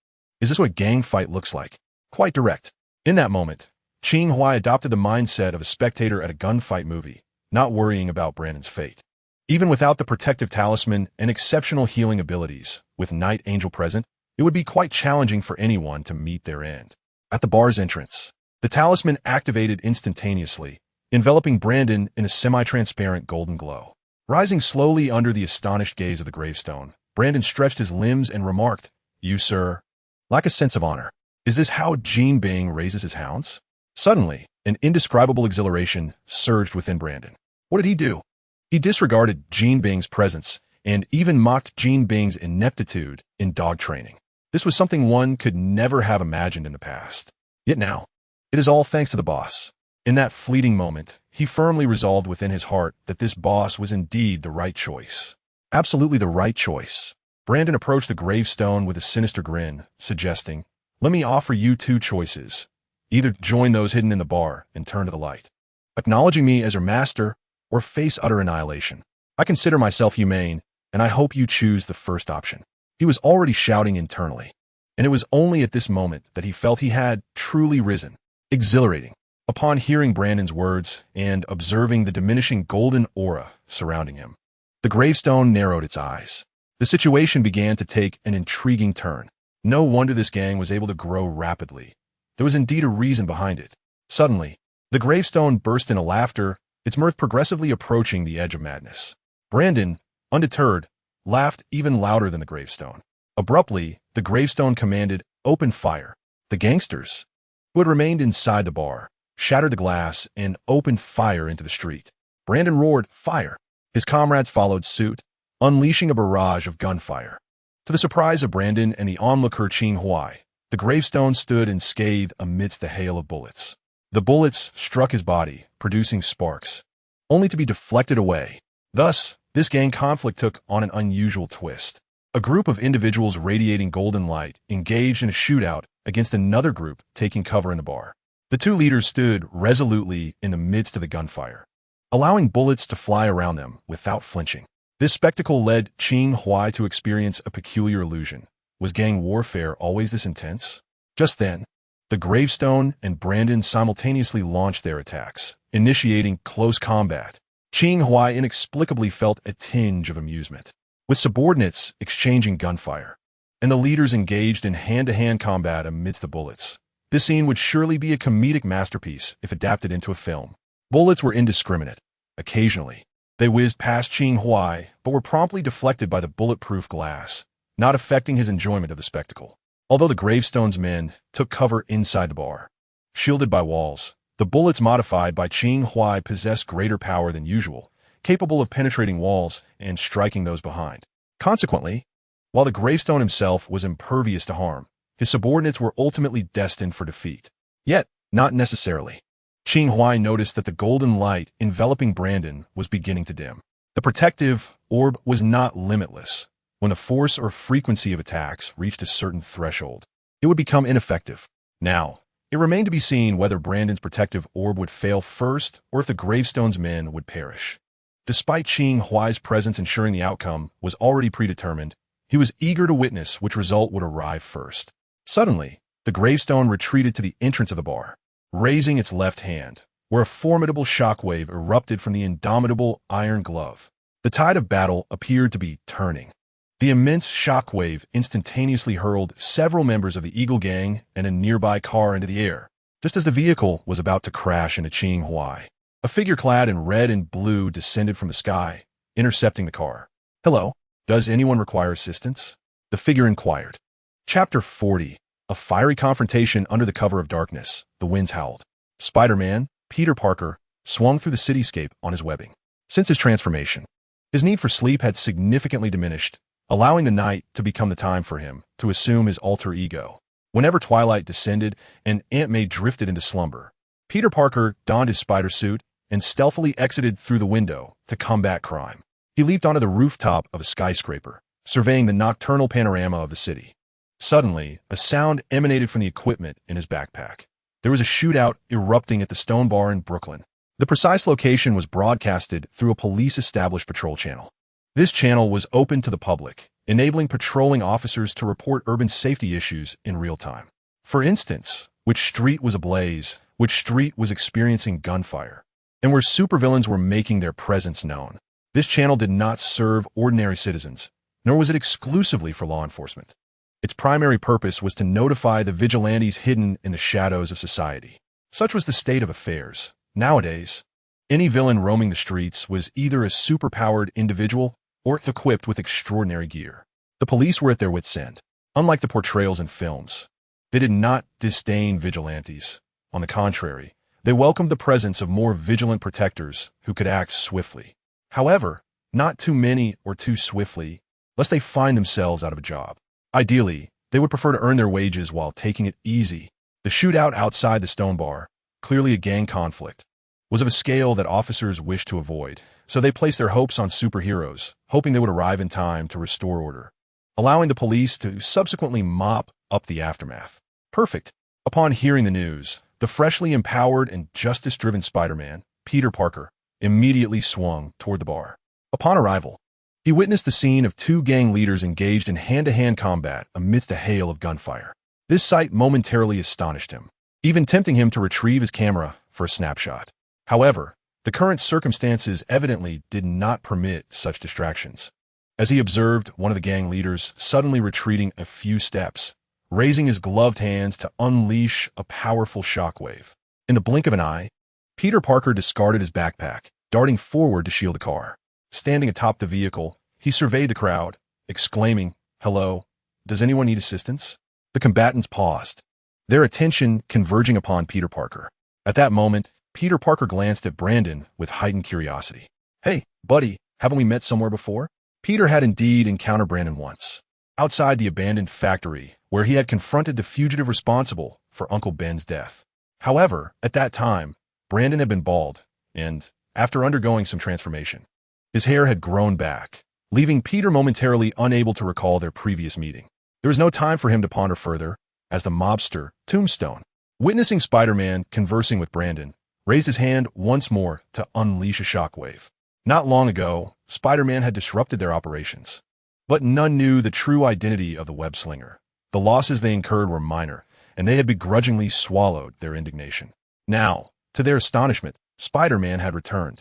A: "Is this what a gang fight looks like? Quite direct." In that moment, Qing Huai adopted the mindset of a spectator at a gunfight movie, not worrying about Brandon's fate. Even without the protective talisman and exceptional healing abilities, with Night Angel present, it would be quite challenging for anyone to meet their end. At the bar's entrance, the talisman activated instantaneously, enveloping Brandon in a semi-transparent golden glow. Rising slowly under the astonished gaze of the gravestone, Brandon stretched his limbs and remarked, "You, sir, lack a sense of honor. Is this how Jin Bing raises his hounds?" Suddenly, an indescribable exhilaration surged within Brandon. What did he do? He disregarded Jin Bing's presence and even mocked Jin Bing's ineptitude in dog training. This was something one could never have imagined in the past. Yet now, it is all thanks to the boss. In that fleeting moment, he firmly resolved within his heart that this boss was indeed the right choice. Absolutely the right choice. Brandon approached the gravestone with a sinister grin, suggesting, "Let me offer you two choices. Either join those hidden in the bar and turn to the light, acknowledging me as your master, or face utter annihilation. I consider myself humane, and I hope you choose the first option." He was already shouting internally, and it was only at this moment that he felt he had truly risen. Exhilarating. Upon hearing Brandon's words and observing the diminishing golden aura surrounding him, the gravestone narrowed its eyes. The situation began to take an intriguing turn. No wonder this gang was able to grow rapidly. There was indeed a reason behind it. Suddenly, the gravestone burst into laughter, its mirth progressively approaching the edge of madness. Brandon, undeterred, laughed even louder than the gravestone. Abruptly, the gravestone commanded, "Open fire." The gangsters, who had remained inside the bar, shattered the glass and opened fire into the street. Brandon roared, "Fire!" His comrades followed suit, unleashing a barrage of gunfire. To the surprise of Brandon and the onlooker Qing Huai, the gravestone stood unscathed amidst the hail of bullets. The bullets struck his body, producing sparks, only to be deflected away. Thus, this gang conflict took on an unusual twist. A group of individuals radiating golden light engaged in a shootout against another group taking cover in the bar. The two leaders stood resolutely in the midst of the gunfire, allowing bullets to fly around them without flinching. This spectacle led Qing Huai to experience a peculiar illusion. Was gang warfare always this intense? Just then, the gravestone and Brandon simultaneously launched their attacks, initiating close combat. Qing Huai inexplicably felt a tinge of amusement, with subordinates exchanging gunfire, and the leaders engaged in hand-to-hand combat amidst the bullets. This scene would surely be a comedic masterpiece if adapted into a film. Bullets were indiscriminate. Occasionally, they whizzed past Qing Huai, but were promptly deflected by the bulletproof glass, not affecting his enjoyment of the spectacle. Although the gravestone's men took cover inside the bar, shielded by walls, the bullets modified by Qing Huai possessed greater power than usual, capable of penetrating walls and striking those behind. Consequently, while the gravestone himself was impervious to harm, his subordinates were ultimately destined for defeat. Yet, not necessarily. Qing Huai noticed that the golden light enveloping Brandon was beginning to dim. The protective orb was not limitless. When the force or frequency of attacks reached a certain threshold, it would become ineffective. Now, it remained to be seen whether Brandon's protective orb would fail first or if the gravestone's men would perish. Despite Qing Huai's presence ensuring the outcome was already predetermined, he was eager to witness which result would arrive first. Suddenly, the gravestone retreated to the entrance of the bar, raising its left hand, where a formidable shockwave erupted from the indomitable iron glove. The tide of battle appeared to be turning. The immense shockwave instantaneously hurled several members of the Eagle Gang and a nearby car into the air, just as the vehicle was about to crash into Qing Huai. A figure clad in red and blue descended from the sky, intercepting the car. "Hello, does anyone require assistance?" the figure inquired. Chapter 40. A fiery confrontation under the cover of darkness. The winds howled. Spider-Man, Peter Parker, swung through the cityscape on his webbing. Since his transformation, his need for sleep had significantly diminished, allowing the night to become the time for him to assume his alter ego. Whenever twilight descended and Aunt May drifted into slumber, Peter Parker donned his spider suit and stealthily exited through the window to combat crime. He leaped onto the rooftop of a skyscraper, surveying the nocturnal panorama of the city. Suddenly, a sound emanated from the equipment in his backpack. There was a shootout erupting at the Stone Bar in Brooklyn. The precise location was broadcasted through a police-established patrol channel. This channel was open to the public, enabling patrolling officers to report urban safety issues in real time. For instance, which street was ablaze, which street was experiencing gunfire, and where supervillains were making their presence known. This channel did not serve ordinary citizens, nor was it exclusively for law enforcement. Its primary purpose was to notify the vigilantes hidden in the shadows of society. Such was the state of affairs. Nowadays, Any villain roaming the streets was either a superpowered individual or equipped with extraordinary gear. The police were at their wits' end. Unlike the portrayals in films, they did not disdain vigilantes. On the contrary, they welcomed the presence of more vigilant protectors who could act swiftly. However, not too many or too swiftly, lest they find themselves out of a job. Ideally, they would prefer to earn their wages while taking it easy. The shootout outside the Stone Bar, clearly a gang conflict, was of a scale that officers wished to avoid, so they placed their hopes on superheroes, hoping they would arrive in time to restore order, allowing the police to subsequently mop up the aftermath. Perfect. Upon hearing the news, the freshly empowered and justice-driven Spider-Man, Peter Parker, immediately swung toward the bar. Upon arrival, he witnessed the scene of two gang leaders engaged in hand-to-hand combat amidst a hail of gunfire. This sight momentarily astonished him, even tempting him to retrieve his camera for a snapshot. However, the current circumstances evidently did not permit such distractions, as he observed one of the gang leaders suddenly retreating a few steps, raising his gloved hands to unleash a powerful shockwave. In the blink of an eye, Peter Parker discarded his backpack, darting forward to shield the car. Standing atop the vehicle, he surveyed the crowd, exclaiming, "Hello, does anyone need assistance?" The combatants paused, their attention converging upon Peter Parker. At that moment, Peter Parker glanced at Brandon with heightened curiosity. "Hey, buddy, haven't we met somewhere before?" Peter had indeed encountered Brandon once, outside the abandoned factory, where he had confronted the fugitive responsible for Uncle Ben's death. However, at that time, Brandon had been bald, and, after undergoing some transformation, his hair had grown back, leaving Peter momentarily unable to recall their previous meeting. There was no time for him to ponder further, as the mobster, Tombstone, witnessing Spider-Man conversing with Brandon, raised his hand once more to unleash a shockwave. Not long ago, Spider-Man had disrupted their operations, but none knew the true identity of the web-slinger. The losses they incurred were minor, and they had begrudgingly swallowed their indignation. Now, to their astonishment, Spider-Man had returned,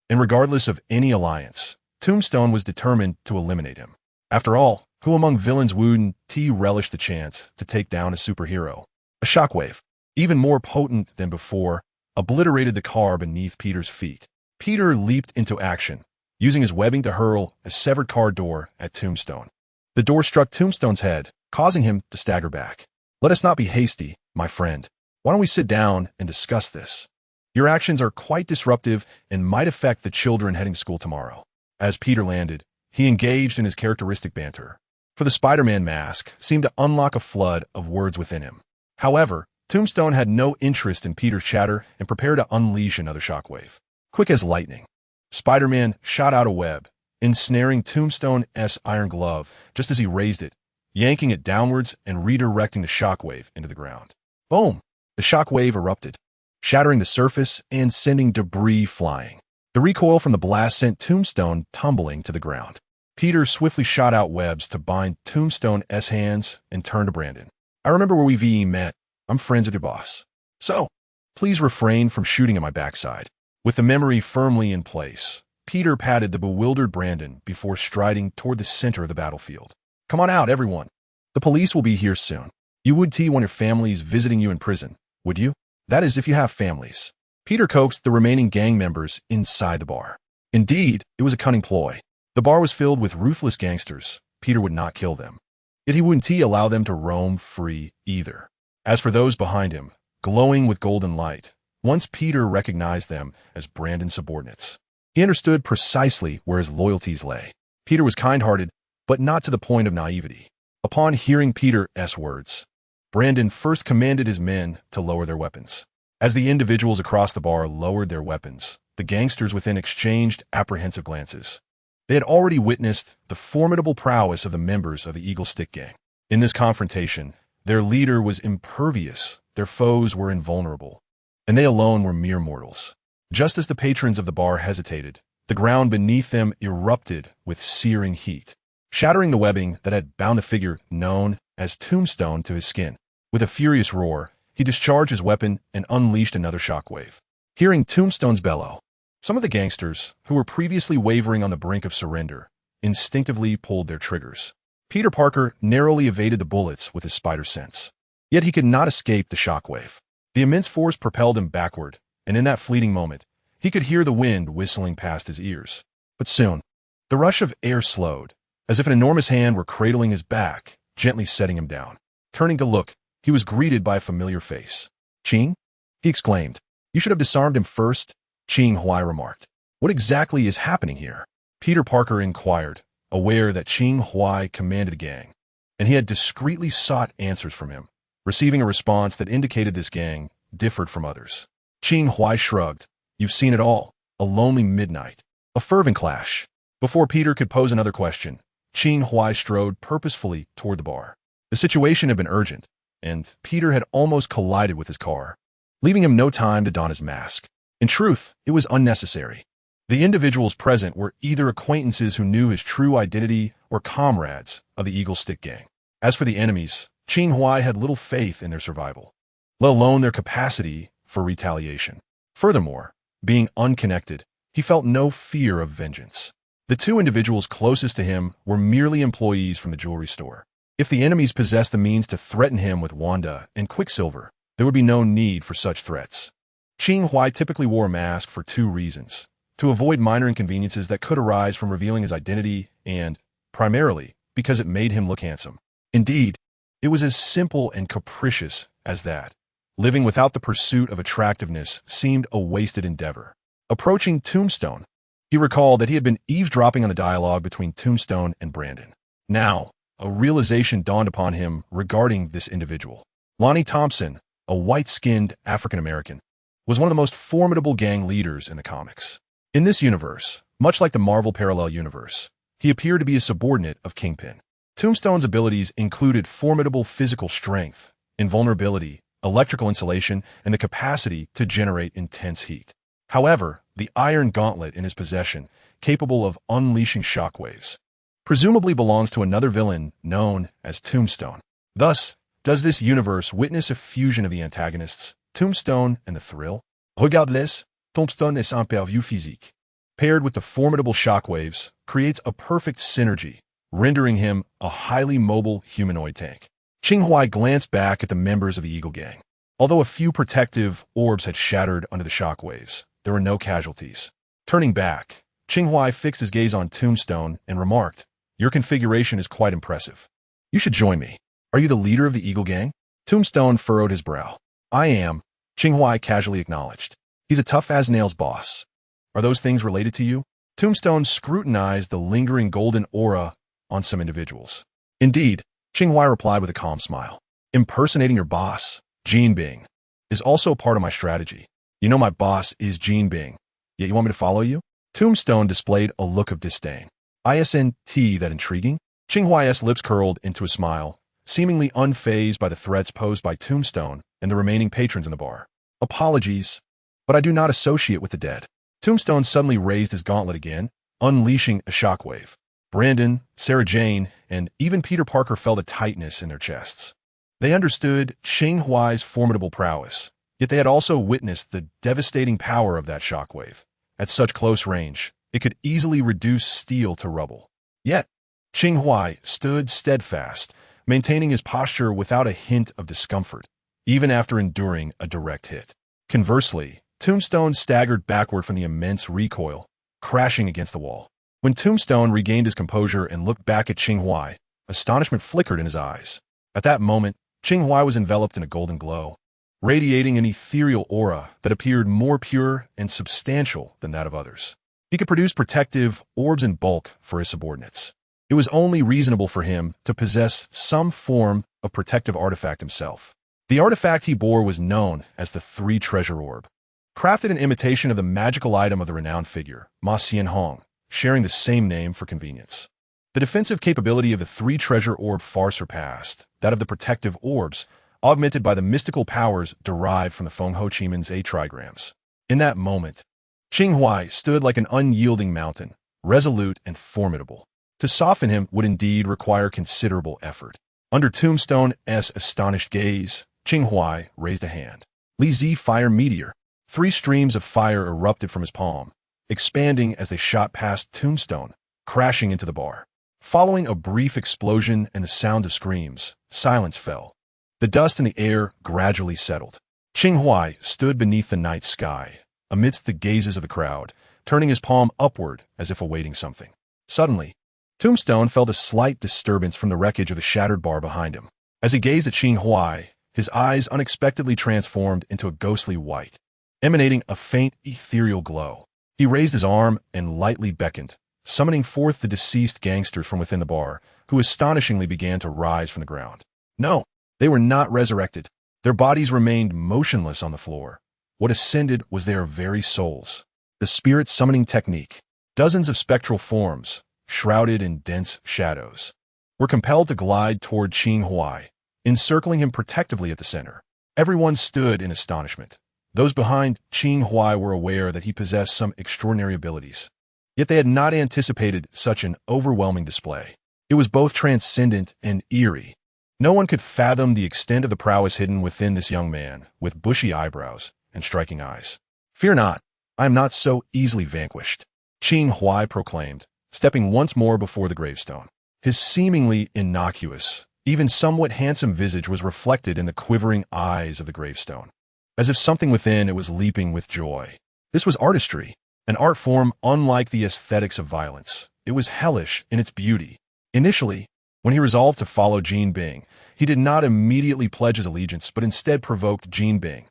A: and regardless of any alliance, Tombstone was determined to eliminate him. After all, who among villains wouldn't relish the chance to take down a superhero? A shockwave, even more potent than before, obliterated the car beneath Peter's feet. Peter leaped into action, using his webbing to hurl a severed car door at Tombstone. The door struck Tombstone's head, causing him to stagger back. "Let us not be hasty, my friend. Why don't we sit down and discuss this? Your actions are quite disruptive and might affect the children heading to school tomorrow." As Peter landed, he engaged in his characteristic banter, for the Spider-Man mask seemed to unlock a flood of words within him. However, Tombstone had no interest in Peter's chatter and prepared to unleash another shockwave. Quick as lightning, Spider-Man shot out a web, ensnaring Tombstone's iron glove just as he raised it, yanking it downwards and redirecting the shockwave into the ground. Boom! The shockwave erupted, shattering the surface and sending debris flying. The recoil from the blast sent Tombstone tumbling to the ground. Peter swiftly shot out webs to bind Tombstone's hands and turned to Brandon. "I remember where we met. I'm friends with your boss. So, please refrain from shooting at my backside." With the memory firmly in place, Peter patted the bewildered Brandon before striding toward the center of the battlefield. "Come on out, everyone. The police will be here soon. You would when your family's visiting you in prison, would you? That is, if you have families." Peter coaxed the remaining gang members inside the bar. Indeed, it was a cunning ploy. The bar was filled with ruthless gangsters. Peter would not kill them. Yet he wouldn't allow them to roam free either. As for those behind him, glowing with golden light, once Peter recognized them as Brandon's subordinates, he understood precisely where his loyalties lay. Peter was kind-hearted, but not to the point of naivety. Upon hearing Peter's words, Brandon first commanded his men to lower their weapons. As the individuals across the bar lowered their weapons, the gangsters within exchanged apprehensive glances. They had already witnessed the formidable prowess of the members of the Eagle Stick Gang. In this confrontation, their leader was impervious, their foes were invulnerable, and they alone were mere mortals. Just as the patrons of the bar hesitated, the ground beneath them erupted with searing heat, shattering the webbing that had bound the figure known as Tombstone to his skin. With a furious roar, he discharged his weapon and unleashed another shockwave. Hearing Tombstone's bellow, some of the gangsters, who were previously wavering on the brink of surrender, instinctively pulled their triggers. Peter Parker narrowly evaded the bullets with his spider sense. Yet he could not escape the shockwave. The immense force propelled him backward, and in that fleeting moment, He could hear the wind whistling past his ears. But soon, the rush of air slowed, as if an enormous hand were cradling his back, gently setting him down. Turning to look, he was greeted by a familiar face. "Qing?" he exclaimed. "You should have disarmed him first," Qing Huai remarked. "What exactly is happening here?" Peter Parker inquired, aware that Qing Huai commanded a gang, and he had discreetly sought answers from him, receiving a response that indicated this gang differed from others. Qing Huai shrugged. "You've seen it all. A lonely midnight. A fervent clash." Before Peter could pose another question, Qing Huai strode purposefully toward the bar. The situation had been urgent, and Peter had almost collided with his car, leaving him no time to don his mask. In truth, it was unnecessary. The individuals present were either acquaintances who knew his true identity or comrades of the Eagle Stick Gang. As for the enemies, Qing Huai had little faith in their survival, let alone their capacity for retaliation. Furthermore, being unconnected, he felt no fear of vengeance. The two individuals closest to him were merely employees from the jewelry store. If the enemies possessed the means to threaten him with Wanda and Quicksilver, there would be no need for such threats. Qing Huai typically wore a mask for two reasons: to avoid minor inconveniences that could arise from revealing his identity and, primarily, because it made him look handsome. Indeed, it was as simple and capricious as that. Living without the pursuit of attractiveness seemed a wasted endeavor. Approaching Tombstone, he recalled that he had been eavesdropping on the dialogue between Tombstone and Brandon. Now, a realization dawned upon him regarding this individual. Lonnie Thompson, a white-skinned African-American, was one of the most formidable gang leaders in the comics. In this universe, much like the Marvel parallel universe, he appeared to be a subordinate of Kingpin. Tombstone's abilities included formidable physical strength, invulnerability, electrical insulation, and the capacity to generate intense heat. However, the iron gauntlet in his possession, capable of unleashing shockwaves, presumably belongs to another villain known as Tombstone. Thus, does this universe witness a fusion of the antagonists, Tombstone and the Thrill? Regardless, Tombstone est un pur-view physique. Paired with the formidable shockwaves, creates a perfect synergy, rendering him a highly mobile humanoid tank. Qing Huai glanced back at the members of the Eagle Gang. Although a few protective orbs had shattered under the shockwaves, there were no casualties. Turning back, Qing Huai fixed his gaze on Tombstone and remarked, "Your configuration is quite impressive. You should join me. Are you the leader of the Eagle Gang?" Tombstone furrowed his brow. "I am," Qing Huai casually acknowledged. "He's a tough-as-nails boss. Are those things related to you?" Tombstone scrutinized the lingering golden aura on some individuals. "Indeed," Qing Huai replied with a calm smile. "Impersonating your boss, Jean Bing, is also part of my strategy. You know my boss is Jean Bing, yet you want me to follow you?" Tombstone displayed a look of disdain. "Isn't that intriguing?" Qing Huai's lips curled into a smile, seemingly unfazed by the threats posed by Tombstone and the remaining patrons in the bar. "Apologies, but I do not associate with the dead." Tombstone suddenly raised his gauntlet again, unleashing a shockwave. Brandon, Sarah Jane, and even Peter Parker felt a tightness in their chests. They understood Qing Huai's formidable prowess, yet they had also witnessed the devastating power of that shockwave. At such close range, it could easily reduce steel to rubble. Yet, Qing Huai stood steadfast, maintaining his posture without a hint of discomfort, even after enduring a direct hit. Conversely, Tombstone staggered backward from the immense recoil, crashing against the wall. When Tombstone regained his composure and looked back at Qing Huai, astonishment flickered in his eyes. At that moment, Qing Huai was enveloped in a golden glow, radiating an ethereal aura that appeared more pure and substantial than that of others. He could produce protective orbs in bulk for his subordinates. It was only reasonable for him to possess some form of protective artifact himself. The artifact he bore was known as the Three Treasure Orb, crafted in imitation of the magical item of the renowned figure, Ma Xianhong, sharing the same name for convenience. The defensive capability of the Three Treasure Orb far surpassed that of the protective orbs, augmented by the mystical powers derived from the Feng Ho Chi Min's A trigrams. In that moment, Qing Huai stood like an unyielding mountain, resolute and formidable. To soften him would indeed require considerable effort. Under Tombstone's astonished gaze, Qing Huai raised a hand. Li Zi Fire Meteor. 3 streams of fire erupted from his palm, expanding as they shot past Tombstone, crashing into the bar. Following a brief explosion and the sound of screams, silence fell. The dust in the air gradually settled. Qing Huai stood beneath the night sky, amidst the gazes of the crowd, turning his palm upward as if awaiting something. Suddenly, Tombstone felt a slight disturbance from the wreckage of the shattered bar behind him. As he gazed at Qing Huai, his eyes unexpectedly transformed into a ghostly white, emanating a faint, ethereal glow. He raised his arm and lightly beckoned, summoning forth the deceased gangsters from within the bar, who astonishingly began to rise from the ground. No, they were not resurrected. Their bodies remained motionless on the floor. What ascended was their very souls. The spirit summoning technique. Dozens of spectral forms, shrouded in dense shadows, were compelled to glide toward Qing Huai, encircling him protectively at the center. Everyone stood in astonishment. Those behind Qing Huai were aware that he possessed some extraordinary abilities. Yet they had not anticipated such an overwhelming display. It was both transcendent and eerie. No one could fathom the extent of the prowess hidden within this young man, with bushy eyebrows and striking eyes. "Fear not, I am not so easily vanquished," Qing Huai proclaimed, stepping once more before the gravestone. His seemingly innocuous, even somewhat handsome visage was reflected in the quivering eyes of the gravestone, as if something within it was leaping with joy. This was artistry, an art form unlike the aesthetics of violence. It was hellish in its beauty. Initially, when he resolved to follow Jin Bing, he did not immediately pledge his allegiance, but instead provoked Jin Bing,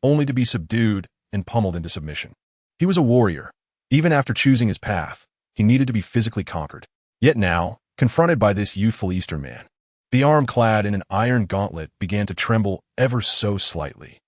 A: only to be subdued and pummeled into submission. He was a warrior. Even after choosing his path, he needed to be physically conquered. Yet now, confronted by this youthful Eastern man, the arm clad in an iron gauntlet began to tremble ever so slightly.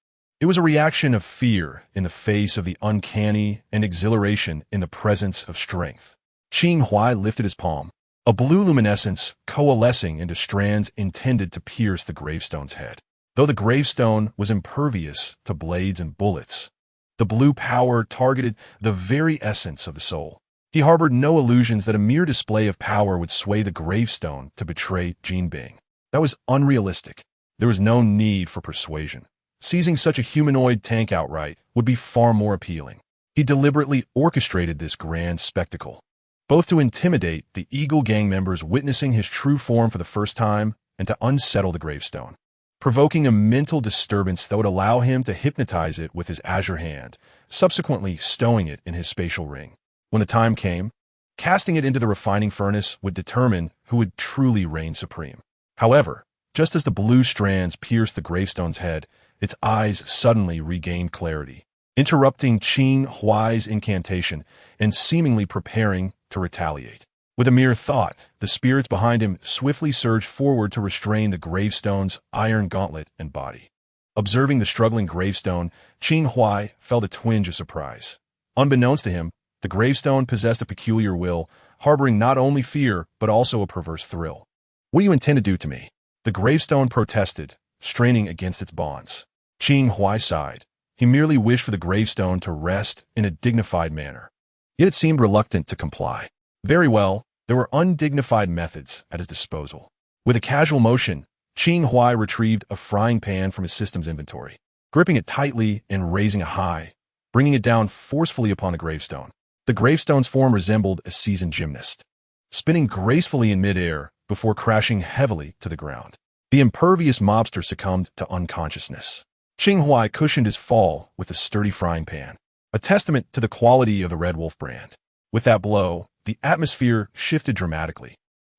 A: It was a reaction of fear in the face of the uncanny and exhilaration in the presence of strength. Qing Huai lifted his palm, a blue luminescence coalescing into strands intended to pierce the gravestone's head. Though the gravestone was impervious to blades and bullets, the blue power targeted the very essence of the soul. He harbored no illusions that a mere display of power would sway the gravestone to betray Jin Bing. That was unrealistic. There was no need for persuasion. Seizing such a humanoid tank outright would be far more appealing. He deliberately orchestrated this grand spectacle, both to intimidate the Eagle gang members witnessing his true form for the first time and to unsettle the gravestone, provoking a mental disturbance that would allow him to hypnotize it with his azure hand, subsequently stowing it in his spatial ring. When the time came, casting it into the refining furnace would determine who would truly reign supreme. However, just as the blue strands pierced the gravestone's head, its eyes suddenly regained clarity, interrupting Qing Huai's incantation and seemingly preparing to retaliate. With a mere thought, the spirits behind him swiftly surged forward to restrain the gravestone's iron gauntlet and body. Observing the struggling gravestone, Qing Huai felt a twinge of surprise. Unbeknownst to him, the gravestone possessed a peculiar will, harboring not only fear, but also a perverse thrill. "What do you intend to do to me?" The gravestone protested, straining against its bonds. Qing Huai sighed. He merely wished for the gravestone to rest in a dignified manner. Yet it seemed reluctant to comply. Very well, there were undignified methods at his disposal. With a casual motion, Qing Huai retrieved a frying pan from his system's inventory, gripping it tightly and raising it high, bringing it down forcefully upon the gravestone. The gravestone's form resembled a seasoned gymnast, spinning gracefully in midair before crashing heavily to the ground. The impervious mobster succumbed to unconsciousness. Qing Huai cushioned his fall with a sturdy frying pan, a testament to the quality of the Red Wolf brand. With that blow, the atmosphere shifted dramatically.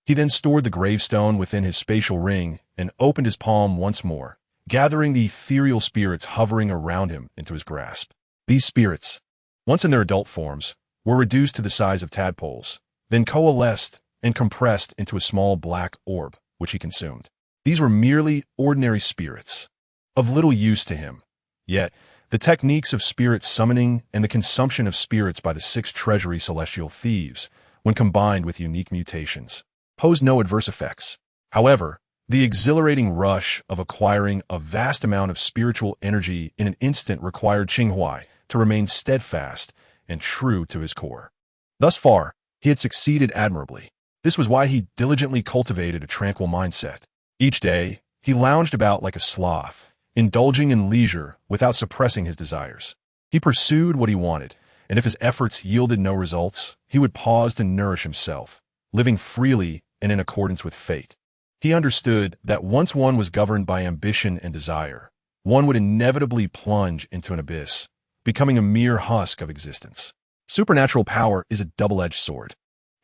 A: He then stored the gravestone within his spatial ring and opened his palm once more, gathering the ethereal spirits hovering around him into his grasp. These spirits, once in their adult forms, were reduced to the size of tadpoles, then coalesced and compressed into a small black orb, which he consumed. These were merely ordinary spirits, of little use to him. Yet, the techniques of spirit summoning and the consumption of spirits by the 6 treasury celestial thieves, when combined with unique mutations, posed no adverse effects. However, the exhilarating rush of acquiring a vast amount of spiritual energy in an instant required Qing Huai to remain steadfast and true to his core. Thus far, he had succeeded admirably. This was why he diligently cultivated a tranquil mindset. Each day, he lounged about like a sloth, indulging in leisure without suppressing his desires. He pursued what he wanted, and if his efforts yielded no results, he would pause to nourish himself, living freely and in accordance with fate. He understood that once one was governed by ambition and desire, one would inevitably plunge into an abyss, becoming a mere husk of existence. Supernatural power is a double-edged sword.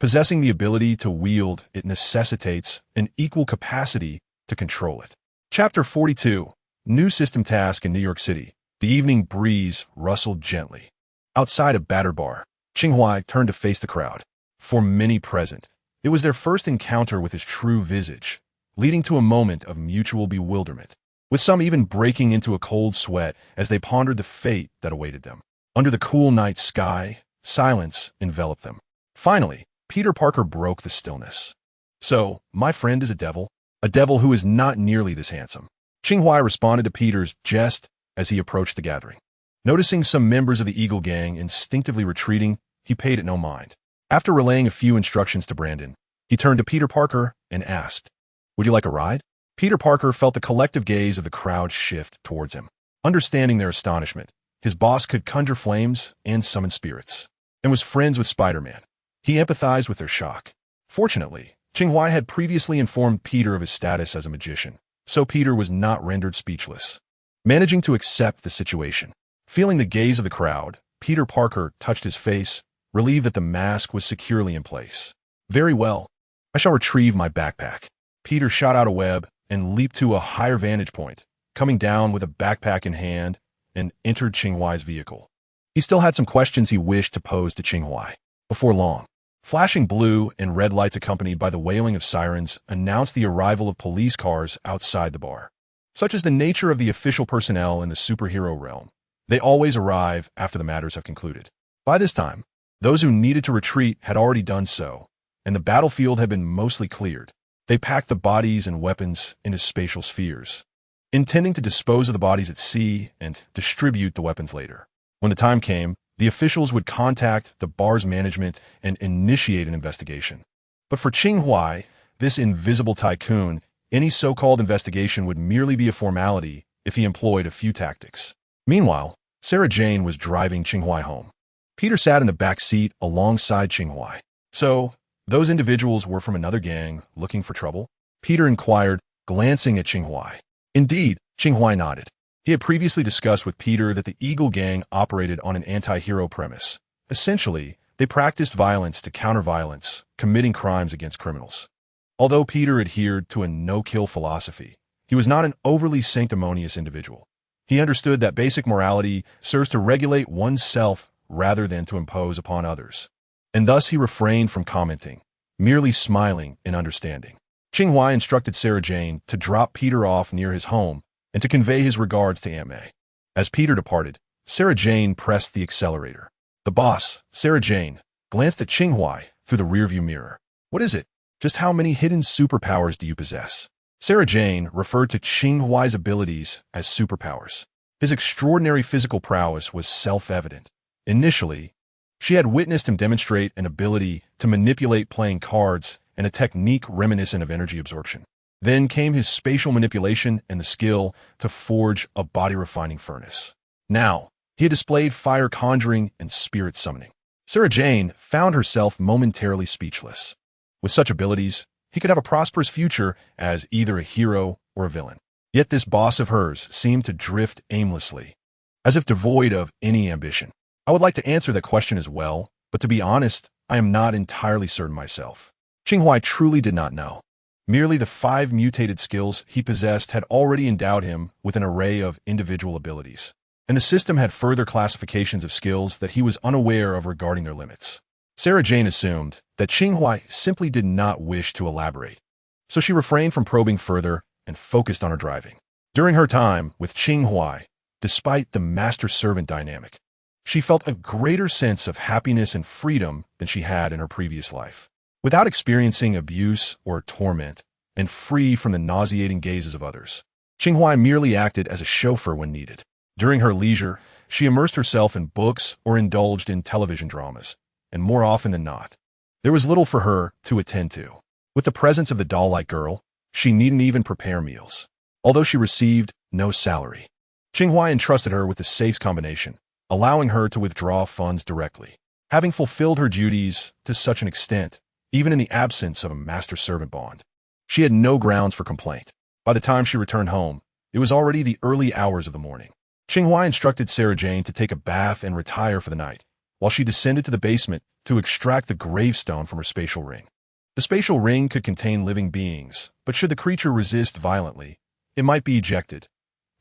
A: Possessing the ability to wield it necessitates an equal capacity to control it. Chapter 42. New System Task in New York City. The evening breeze rustled gently. Outside a battered bar, Qing Huai turned to face the crowd. For many present, it was their first encounter with his true visage, leading to a moment of mutual bewilderment, with some even breaking into a cold sweat as they pondered the fate that awaited them. Under the cool night sky, silence enveloped them. Finally, Peter Parker broke the stillness. "So, my friend is a devil who is not nearly this handsome." Qing Huai responded to Peter's jest as he approached the gathering. Noticing some members of the Eagle Gang instinctively retreating, he paid it no mind. After relaying a few instructions to Brandon, he turned to Peter Parker and asked, "Would you like a ride?" Peter Parker felt the collective gaze of the crowd shift towards him. Understanding their astonishment, his boss could conjure flames and summon spirits, and was friends with Spider-Man. He empathized with their shock. Fortunately, Qing Huai had previously informed Peter of his status as a magician, so Peter was not rendered speechless. Managing to accept the situation, feeling the gaze of the crowd, Peter Parker touched his face, relieved that the mask was securely in place. "Very well. I shall retrieve my backpack." Peter shot out a web and leaped to a higher vantage point, coming down with a backpack in hand, and entered Qing Huai's vehicle. He still had some questions he wished to pose to Qing Huai. Before long, flashing blue and red lights accompanied by the wailing of sirens announced the arrival of police cars outside the bar. Such is the nature of the official personnel in the superhero realm. They always arrive after the matters have concluded. By this time, those who needed to retreat had already done so, and the battlefield had been mostly cleared. They packed the bodies and weapons into spatial spheres, intending to dispose of the bodies at sea and distribute the weapons later. When the time came, the officials would contact the bar's management and initiate an investigation. But for Qing Huai, this invisible tycoon, any so-called investigation would merely be a formality if he employed a few tactics. Meanwhile, Sarah Jane was driving Qing Huai home. Peter sat in the back seat alongside Qing Huai. "So, those individuals were from another gang looking for trouble?" Peter inquired, glancing at Qing Huai. Indeed, Qing Huai nodded. He had previously discussed with Peter that the Eagle Gang operated on an anti-hero premise. Essentially, they practiced violence to counter violence, committing crimes against criminals. Although Peter adhered to a no-kill philosophy, he was not an overly sanctimonious individual. He understood that basic morality serves to regulate oneself rather than to impose upon others, and thus he refrained from commenting, merely smiling in understanding. Qing Huai instructed Sarah Jane to drop Peter off near his home and to convey his regards to Aunt May. As Peter departed, Sarah Jane pressed the accelerator. The boss, Sarah Jane, glanced at Qing Huai through the rearview mirror. "What is it? Just how many hidden superpowers do you possess?" Sarah Jane referred to Qing Huai's abilities as superpowers. His extraordinary physical prowess was self-evident. Initially, she had witnessed him demonstrate an ability to manipulate playing cards and a technique reminiscent of energy absorption. Then came his spatial manipulation and the skill to forge a body-refining furnace. Now, he had displayed fire conjuring and spirit summoning. Sarah Jane found herself momentarily speechless. With such abilities, he could have a prosperous future as either a hero or a villain. Yet this boss of hers seemed to drift aimlessly, as if devoid of any ambition. I would like to answer that question as well, but to be honest, I am not entirely certain myself. Qing Huai truly did not know. Merely the 5 mutated skills he possessed had already endowed him with an array of individual abilities, and the system had further classifications of skills that he was unaware of regarding their limits. Sarah Jane assumed that Qing Huai simply did not wish to elaborate, so she refrained from probing further and focused on her driving. During her time with Qing Huai, despite the master-servant dynamic, she felt a greater sense of happiness and freedom than she had in her previous life. Without experiencing abuse or torment, and free from the nauseating gazes of others, Qing Huai merely acted as a chauffeur when needed. During her leisure, she immersed herself in books or indulged in television dramas, and more often than not, there was little for her to attend to. With the presence of the doll-like girl, she needn't even prepare meals, although she received no salary. Qing Huai entrusted her with the safes combination, allowing her to withdraw funds directly. Having fulfilled her duties to such an extent, even in the absence of a master-servant bond, she had no grounds for complaint. By the time she returned home, it was already the early hours of the morning. Qing Huai instructed Sarah Jane to take a bath and retire for the night, while she descended to the basement to extract the gravestone from her spatial ring. The spatial ring could contain living beings, but should the creature resist violently, it might be ejected.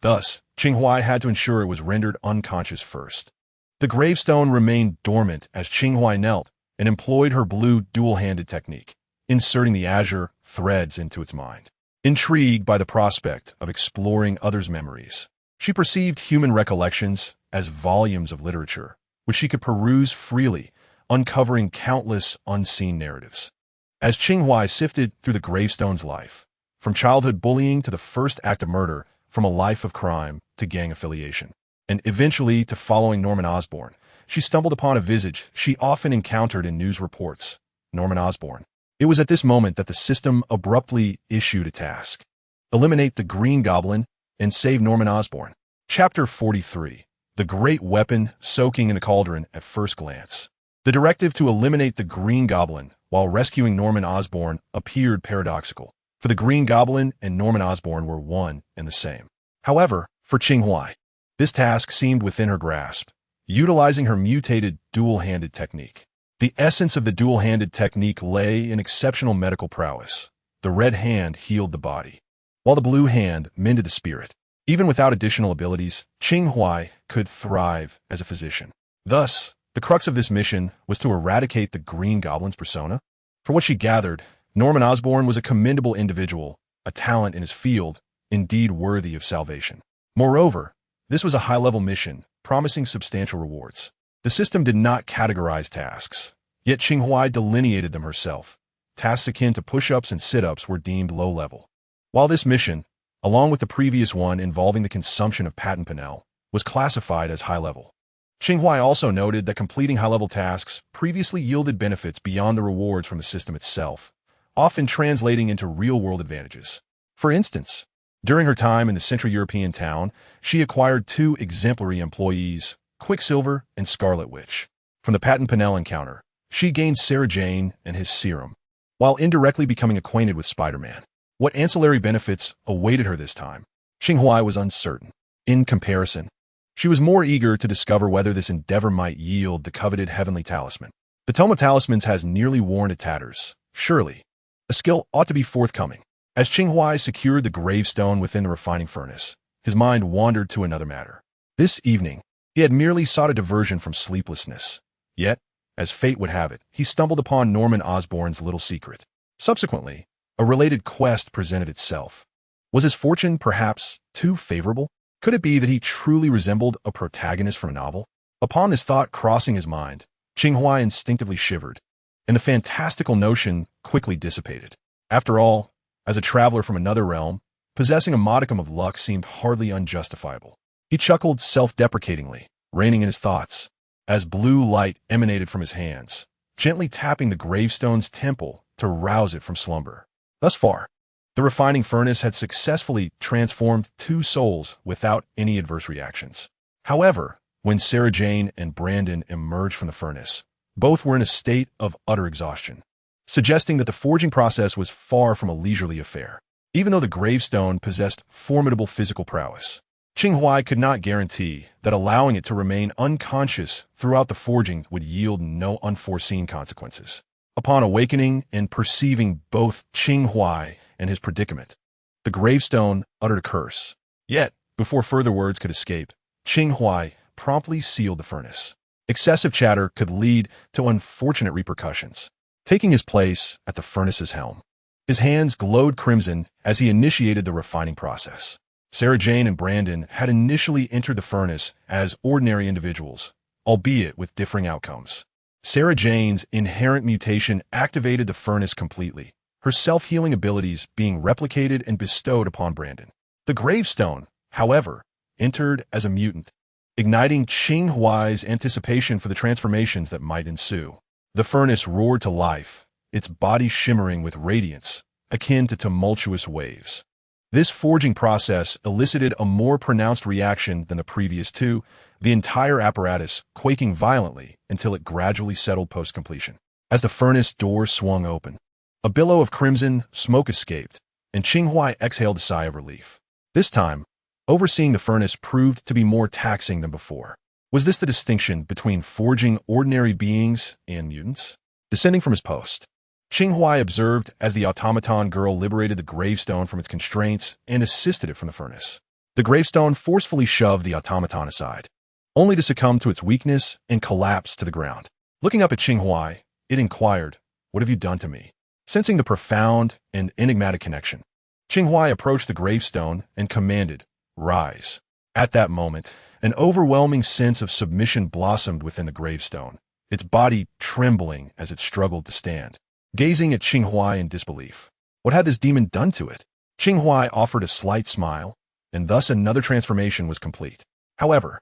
A: Thus, Qing Huai had to ensure it was rendered unconscious first. The gravestone remained dormant as Qing Huai knelt and employed her blue dual-handed technique, inserting the azure threads into its mind. Intrigued by the prospect of exploring others' memories, she perceived human recollections as volumes of literature, which she could peruse freely, uncovering countless unseen narratives. As Qing Huai sifted through the gravestone's life, from childhood bullying to the first act of murder, from a life of crime to gang affiliation, and eventually to following Norman Osborn, she stumbled upon a visage she often encountered in news reports: Norman Osborn. It was at this moment that the system abruptly issued a task: eliminate the Green Goblin and save Norman Osborn. Chapter 43. The Great Weapon Soaking in the Cauldron at First Glance. The directive to eliminate the Green Goblin while rescuing Norman Osborn appeared paradoxical, for the Green Goblin and Norman Osborn were one and the same. However, for Qing Huai, this task seemed within her grasp, utilizing her mutated dual-handed technique. The essence of the dual-handed technique lay in exceptional medical prowess. The red hand healed the body, while the blue hand mended the spirit. Even without additional abilities, Qing Huai could thrive as a physician. Thus, the crux of this mission was to eradicate the Green Goblin's persona. For what she gathered, Norman Osborn was a commendable individual, a talent in his field, indeed worthy of salvation. Moreover, this was a high-level mission, promising substantial rewards. The system did not categorize tasks, yet Qing Huai delineated them herself. Tasks akin to push-ups and sit-ups were deemed low-level, while this mission, along with the previous one involving the consumption of patent pinnacle, was classified as high-level. Qing Huai also noted that completing high-level tasks previously yielded benefits beyond the rewards from the system itself, often translating into real-world advantages. For instance, during her time in the Central European town, she acquired 2 exemplary employees, Quicksilver and Scarlet Witch. From the patent pinnacle encounter, she gained Sarah Jane and his serum, while indirectly becoming acquainted with Spider-Man. What ancillary benefits awaited her this time? Qing Huai was uncertain. In comparison, she was more eager to discover whether this endeavor might yield the coveted heavenly talisman. The Tome of Talismans has nearly worn to tatters. Surely, a skill ought to be forthcoming. As Qing Huai secured the gravestone within the refining furnace, his mind wandered to another matter. This evening, he had merely sought a diversion from sleeplessness. Yet, as fate would have it, he stumbled upon Norman Osborn's little secret. Subsequently, a related quest presented itself. Was his fortune perhaps too favorable? Could it be that he truly resembled a protagonist from a novel? Upon this thought crossing his mind, Qing Huai instinctively shivered, and the fantastical notion quickly dissipated. After all, as a traveler from another realm, possessing a modicum of luck seemed hardly unjustifiable. He chuckled self-deprecatingly, reining in his thoughts, as blue light emanated from his hands, gently tapping the gravestone's temple to rouse it from slumber. Thus far, the refining furnace had successfully transformed 2 souls without any adverse reactions. However, when Sarah Jane and Brandon emerged from the furnace, both were in a state of utter exhaustion, suggesting that the forging process was far from a leisurely affair. Even though the gravestone possessed formidable physical prowess, Qing Huai could not guarantee that allowing it to remain unconscious throughout the forging would yield no unforeseen consequences. Upon awakening and perceiving both Qing Huai and his predicament, the gravestone uttered a curse. Yet, before further words could escape, Qing Huai promptly sealed the furnace. Excessive chatter could lead to unfortunate repercussions. Taking his place at the furnace's helm, his hands glowed crimson as he initiated the refining process. Sarah Jane and Brandon had initially entered the furnace as ordinary individuals, albeit with differing outcomes. Sarah Jane's inherent mutation activated the furnace completely, her self-healing abilities being replicated and bestowed upon Brandon. The gravestone, however, entered as a mutant, igniting Qing Huai's anticipation for the transformations that might ensue. The furnace roared to life, its body shimmering with radiance, akin to tumultuous waves. This forging process elicited a more pronounced reaction than the previous 2, the entire apparatus quaking violently until it gradually settled post-completion. As the furnace door swung open, a billow of crimson smoke escaped, and Qing Huai exhaled a sigh of relief. This time, Overseeing the furnace proved to be more taxing than before. Was this the distinction between forging ordinary beings and mutants? Descending from his post, Qing Huai observed as the automaton girl liberated the gravestone from its constraints and assisted it from the furnace. The gravestone forcefully shoved the automaton aside, only to succumb to its weakness and collapse to the ground. Looking up at Qing Huai, it inquired, "What have you done to me?" Sensing the profound and enigmatic connection, Qing Huai approached the gravestone and commanded, "Rise." At that moment, an overwhelming sense of submission blossomed within the gravestone, its body trembling as it struggled to stand. Gazing at Qing Huai in disbelief, what had this demon done to it? Qing Huai offered a slight smile, and thus another transformation was complete. However,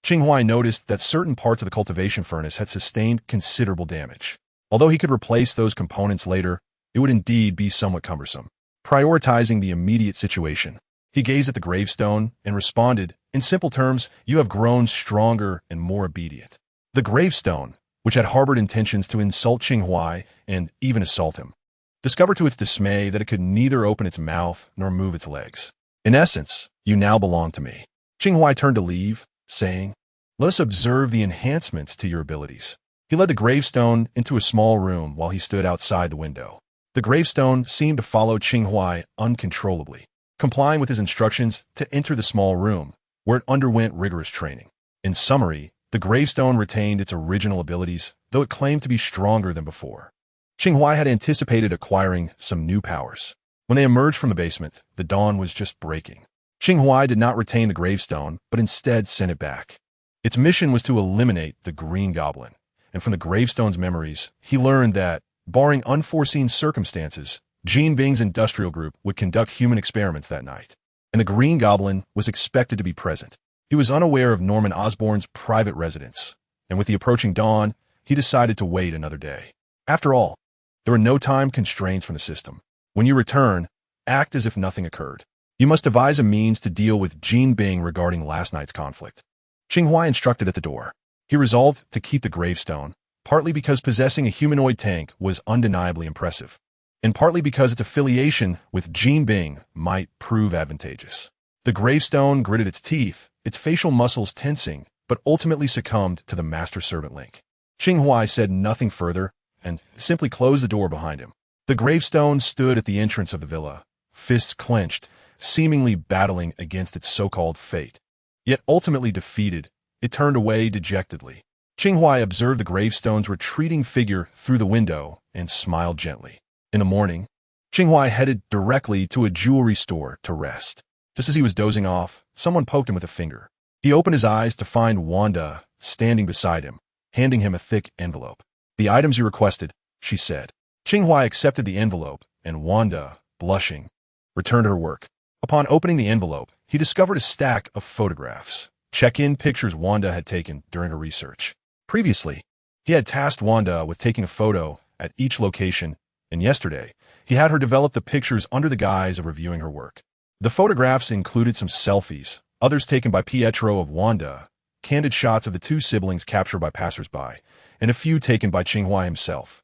A: Qing Huai noticed that certain parts of the cultivation furnace had sustained considerable damage. Although he could replace those components later, it would indeed be somewhat cumbersome. Prioritizing the immediate situation, he gazed at the gravestone and responded, in simple terms, "You have grown stronger and more obedient." The gravestone, which had harbored intentions to insult Qing Huai and even assault him, discovered to its dismay that it could neither open its mouth nor move its legs. "In essence, you now belong to me." Qing Huai turned to leave, saying, "Let us observe the enhancements to your abilities." He led the gravestone into a small room while he stood outside the window. The gravestone seemed to follow Qing Huai uncontrollably, complying with his instructions to enter the small room, where it underwent rigorous training. In summary, the gravestone retained its original abilities, though it claimed to be stronger than before. Qing Huai had anticipated acquiring some new powers. When they emerged from the basement, the dawn was just breaking. Qing Huai did not retain the gravestone, but instead sent it back. Its mission was to eliminate the Green Goblin, and from the gravestone's memories, he learned that, barring unforeseen circumstances, Jean Bing's industrial group would conduct human experiments that night, and the Green Goblin was expected to be present. He was unaware of Norman Osborn's private residence, and with the approaching dawn, he decided to wait another day. After all, there were no time constraints from the system. When you return, act as if nothing occurred. You must devise a means to deal with Jean Bing regarding last night's conflict. Qing Huai instructed at the door. He resolved to keep the gravestone, partly because possessing a humanoid tank was undeniably impressive, and partly because its affiliation with Jean Bing might prove advantageous. The gravestone gritted its teeth, its facial muscles tensing, but ultimately succumbed to the master-servant link. Qing Huai said nothing further and simply closed the door behind him. The gravestone stood at the entrance of the villa, fists clenched, seemingly battling against its so-called fate. Yet ultimately defeated, it turned away dejectedly. Qing Huai observed the gravestone's retreating figure through the window and smiled gently. In the morning, Qing Huai headed directly to a jewelry store to rest. Just as he was dozing off, someone poked him with a finger. He opened his eyes to find Wanda standing beside him, handing him a thick envelope. "The items you requested," she said. Qing Huai accepted the envelope, and Wanda, blushing, returned to her work. Upon opening the envelope, he discovered a stack of photographs, check-in pictures Wanda had taken during her research. Previously, he had tasked Wanda with taking a photo at each location, and yesterday, he had her develop the pictures under the guise of reviewing her work. The photographs included some selfies, others taken by Pietro of Wanda, candid shots of the two siblings captured by passersby, and a few taken by Qing Huai himself.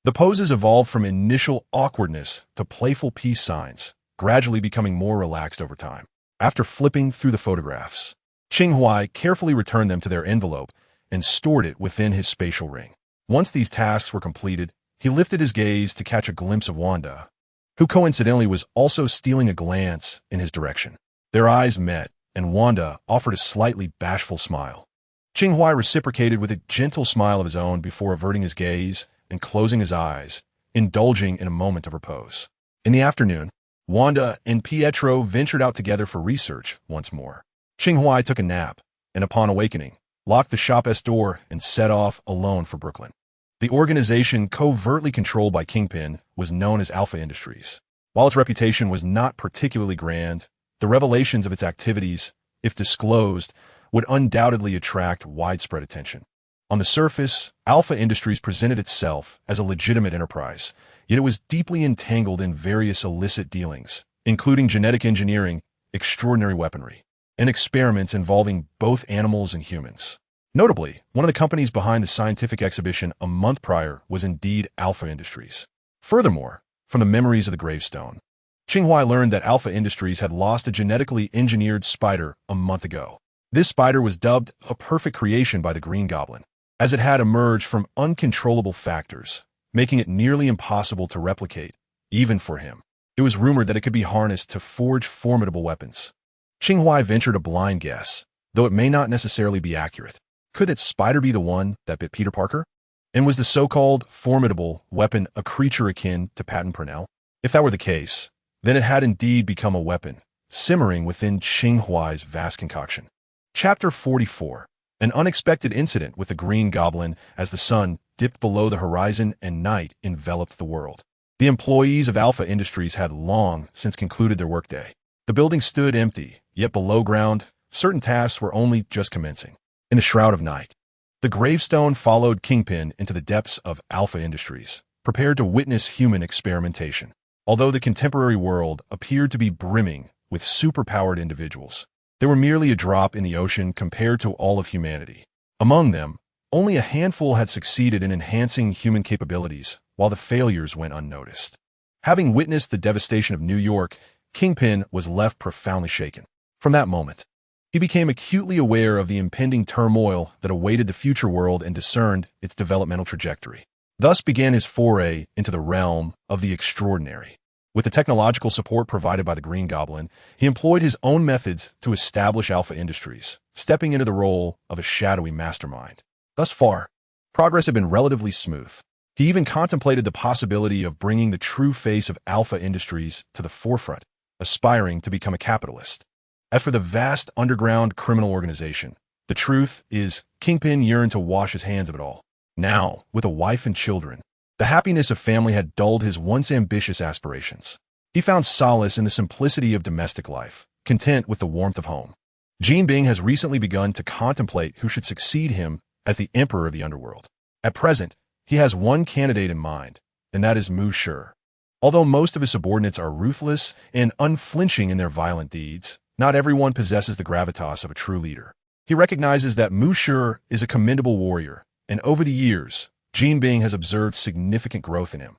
A: The poses evolved from initial awkwardness to playful peace signs, gradually becoming more relaxed over time. After flipping through the photographs, Qing Huai carefully returned them to their envelope and stored it within his spatial ring. Once these tasks were completed, he lifted his gaze to catch a glimpse of Wanda, who coincidentally was also stealing a glance in his direction. Their eyes met, and Wanda offered a slightly bashful smile. Qing Huai reciprocated with a gentle smile of his own before averting his gaze and closing his eyes, indulging in a moment of repose. In the afternoon, Wanda and Pietro ventured out together for research once more. Qing Huai took a nap, and upon awakening, locked the shop's door and set off alone for Brooklyn. The organization covertly controlled by Kingpin was known as Alpha Industries. While its reputation was not particularly grand, the revelations of its activities, if disclosed, would undoubtedly attract widespread attention. On the surface, Alpha Industries presented itself as a legitimate enterprise, yet it was deeply entangled in various illicit dealings, including genetic engineering, extraordinary weaponry, and experiments involving both animals and humans. Notably, one of the companies behind the scientific exhibition a month prior was indeed Alpha Industries. Furthermore, from the memories of the gravestone, Qing Huai learned that Alpha Industries had lost a genetically engineered spider a month ago. This spider was dubbed a perfect creation by the Green Goblin, as it had emerged from uncontrollable factors, making it nearly impossible to replicate, even for him. It was rumored that it could be harnessed to forge formidable weapons. Qing Huai ventured a blind guess, though it may not necessarily be accurate. Could that spider be the one that bit Peter Parker? And was the so-called formidable weapon a creature akin to Patton Purnell? If that were the case, then it had indeed become a weapon, simmering within Qing Huai's vast concoction. Chapter 44. An unexpected incident with the Green Goblin as the sun dipped below the horizon and night enveloped the world. The employees of Alpha Industries had long since concluded their workday. The building stood empty, yet below ground, certain tasks were only just commencing. In the shroud of night, the gravestone followed Kingpin into the depths of Alpha Industries, prepared to witness human experimentation. Although the contemporary world appeared to be brimming with superpowered individuals, they were merely a drop in the ocean compared to all of humanity. Among them, only a handful had succeeded in enhancing human capabilities, while the failures went unnoticed. Having witnessed the devastation of New York, Kingpin was left profoundly shaken. From that moment, he became acutely aware of the impending turmoil that awaited the future world and discerned its developmental trajectory. Thus began his foray into the realm of the extraordinary. With the technological support provided by the Green Goblin, he employed his own methods to establish Alpha Industries, stepping into the role of a shadowy mastermind. Thus far, progress had been relatively smooth. He even contemplated the possibility of bringing the true face of Alpha Industries to the forefront, aspiring to become a capitalist. As for the vast underground criminal organization, the truth is Kingpin yearned to wash his hands of it all. Now, with a wife and children, the happiness of family had dulled his once ambitious aspirations. He found solace in the simplicity of domestic life, content with the warmth of home. Jean Bing has recently begun to contemplate who should succeed him as the emperor of the underworld. At present, he has one candidate in mind, and that is Mu Shi. Although most of his subordinates are ruthless and unflinching in their violent deeds, not everyone possesses the gravitas of a true leader. He recognizes that Mu Shi is a commendable warrior, and over the years, Jean Bing has observed significant growth in him.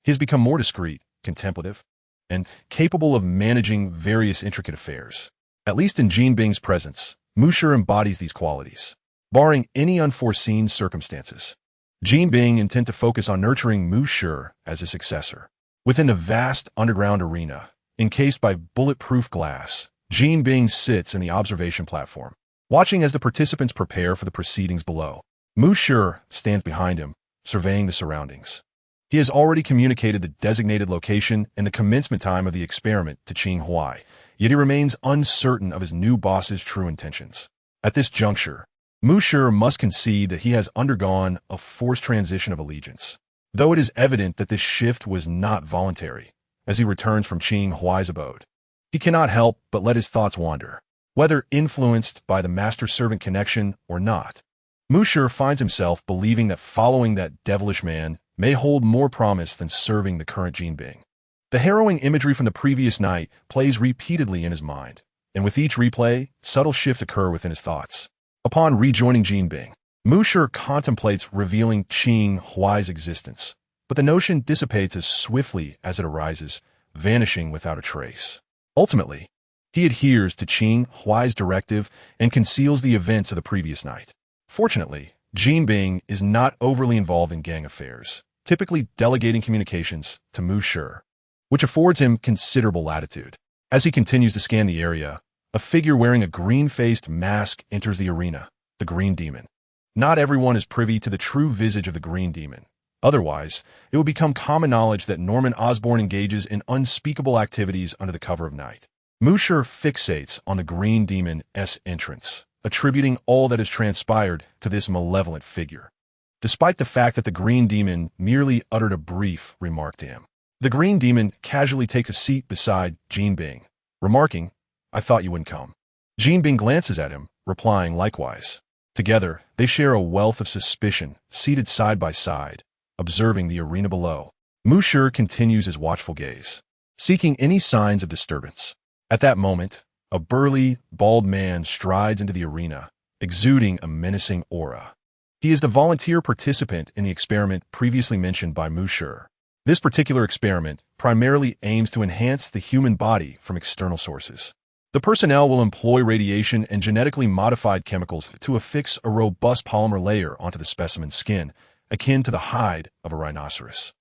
A: He has become more discreet, contemplative, and capable of managing various intricate affairs. At least in Jean Bing's presence, Mu Shi embodies these qualities. Barring any unforeseen circumstances, Jean Bing intends to focus on nurturing Mu Shi as his successor. Within the vast underground arena, encased by bulletproof glass, Jean Bing sits in the observation platform, watching as the participants prepare for the proceedings below. Mu Shi stands behind him, surveying the surroundings. He has already communicated the designated location and the commencement time of the experiment to Qing Huai, yet he remains uncertain of his new boss's true intentions. At this juncture, Mu Shi must concede that he has undergone a forced transition of allegiance, though it is evident that this shift was not voluntary. As he returns from Qing Huai's abode, he cannot help but let his thoughts wander, whether influenced by the master-servant connection or not. Mu Shi finds himself believing that following that devilish man may hold more promise than serving the current Jean Bing. The harrowing imagery from the previous night plays repeatedly in his mind, and with each replay, subtle shifts occur within his thoughts. Upon rejoining Jean Bing, Mu Shi contemplates revealing Qing Huai's existence, but the notion dissipates as swiftly as it arises, vanishing without a trace. Ultimately, he adheres to Qing Huai's directive and conceals the events of the previous night. Fortunately, Jean Bing is not overly involved in gang affairs, typically delegating communications to Mu Shi, which affords him considerable latitude. As he continues to scan the area, a figure wearing a green-faced mask enters the arena, the Green Demon. Not everyone is privy to the true visage of the Green Demon. Otherwise, it would become common knowledge that Norman Osborn engages in unspeakable activities under the cover of night. Mu Shi fixates on the Green Demon's entrance, attributing all that has transpired to this malevolent figure, despite the fact that the Green Demon merely uttered a brief remark to him. The Green Demon casually takes a seat beside Jean Bing, remarking, "I thought you wouldn't come." Jean Bing glances at him, replying likewise. Together, they share a wealth of suspicion, seated side by side, observing the arena below. Mu Shi continues his watchful gaze, seeking any signs of disturbance. At that moment, a burly, bald man strides into the arena, exuding a menacing aura. He is the volunteer participant in the experiment previously mentioned by Mu Shi. This particular experiment primarily aims to enhance the human body from external sources. The personnel will employ radiation and genetically modified chemicals to affix a robust polymer layer onto the specimen's skin, akin to the hide of a rhinoceros.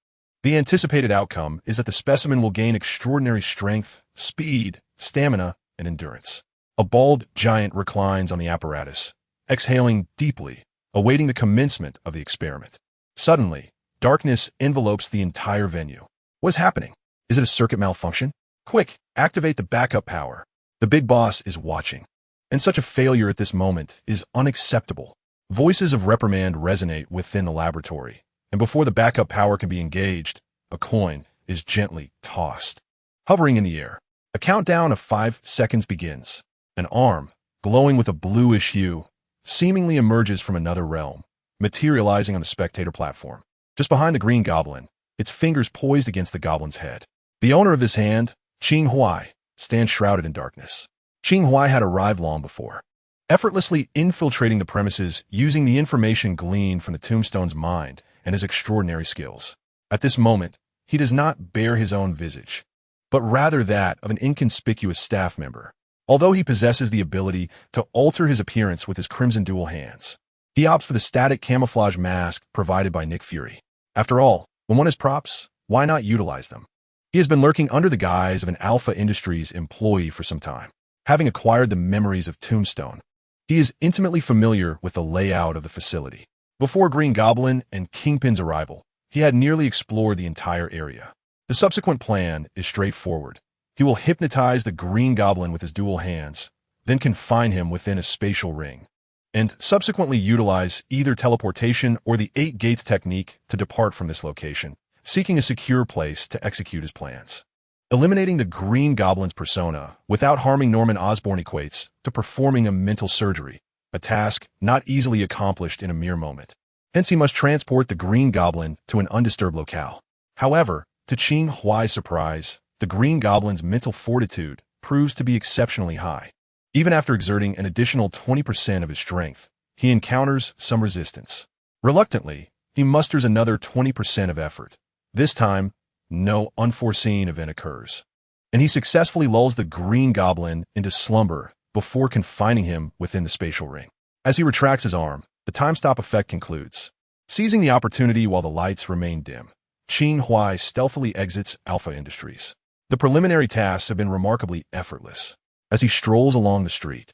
A: The anticipated outcome is that the specimen will gain extraordinary strength, speed, stamina, and endurance. A bald giant reclines on the apparatus, exhaling deeply, awaiting the commencement of the experiment. Suddenly, darkness envelopes the entire venue. What's happening? Is it a circuit malfunction? Quick, activate the backup power. The big boss is watching. And such a failure at this moment is unacceptable. Voices of reprimand resonate within the laboratory, and before the backup power can be engaged, a coin is gently tossed. Hovering in the air, a countdown of 5 seconds begins. An arm, glowing with a bluish hue, seemingly emerges from another realm, materializing on the spectator platform. Just behind the green goblin, its fingers poised against the goblin's head. The owner of this hand, Qing Huai, stands shrouded in darkness. Qing Huai had arrived long before, effortlessly infiltrating the premises using the information gleaned from the tombstone's mind and his extraordinary skills. At this moment, he does not bear his own visage, but rather that of an inconspicuous staff member. Although he possesses the ability to alter his appearance with his crimson dual hands, he opts for the static camouflage mask provided by Nick Fury. After all, when one has props, why not utilize them? He has been lurking under the guise of an Alpha Industries employee for some time. Having acquired the memories of Tombstone, he is intimately familiar with the layout of the facility. Before Green Goblin and Kingpin's arrival, he had nearly explored the entire area. The subsequent plan is straightforward. He will hypnotize the Green Goblin with his dual hands, then confine him within a spatial ring, and subsequently utilize either teleportation or the 8 gates technique to depart from this location, seeking a secure place to execute his plans. Eliminating the Green Goblin's persona without harming Norman Osborn equates to performing a mental surgery, a task not easily accomplished in a mere moment. Hence he must transport the Green Goblin to an undisturbed locale. However, to Qing Huai's surprise, the Green Goblin's mental fortitude proves to be exceptionally high. Even after exerting an additional 20% of his strength, he encounters some resistance. Reluctantly, he musters another 20% of effort. This time, no unforeseen event occurs, and he successfully lulls the Green Goblin into slumber before confining him within the spatial ring. As he retracts his arm, the time-stop effect concludes. Seizing the opportunity while the lights remain dim, Qing Huai stealthily exits Alpha Industries. The preliminary tasks have been remarkably effortless. As he strolls along the street,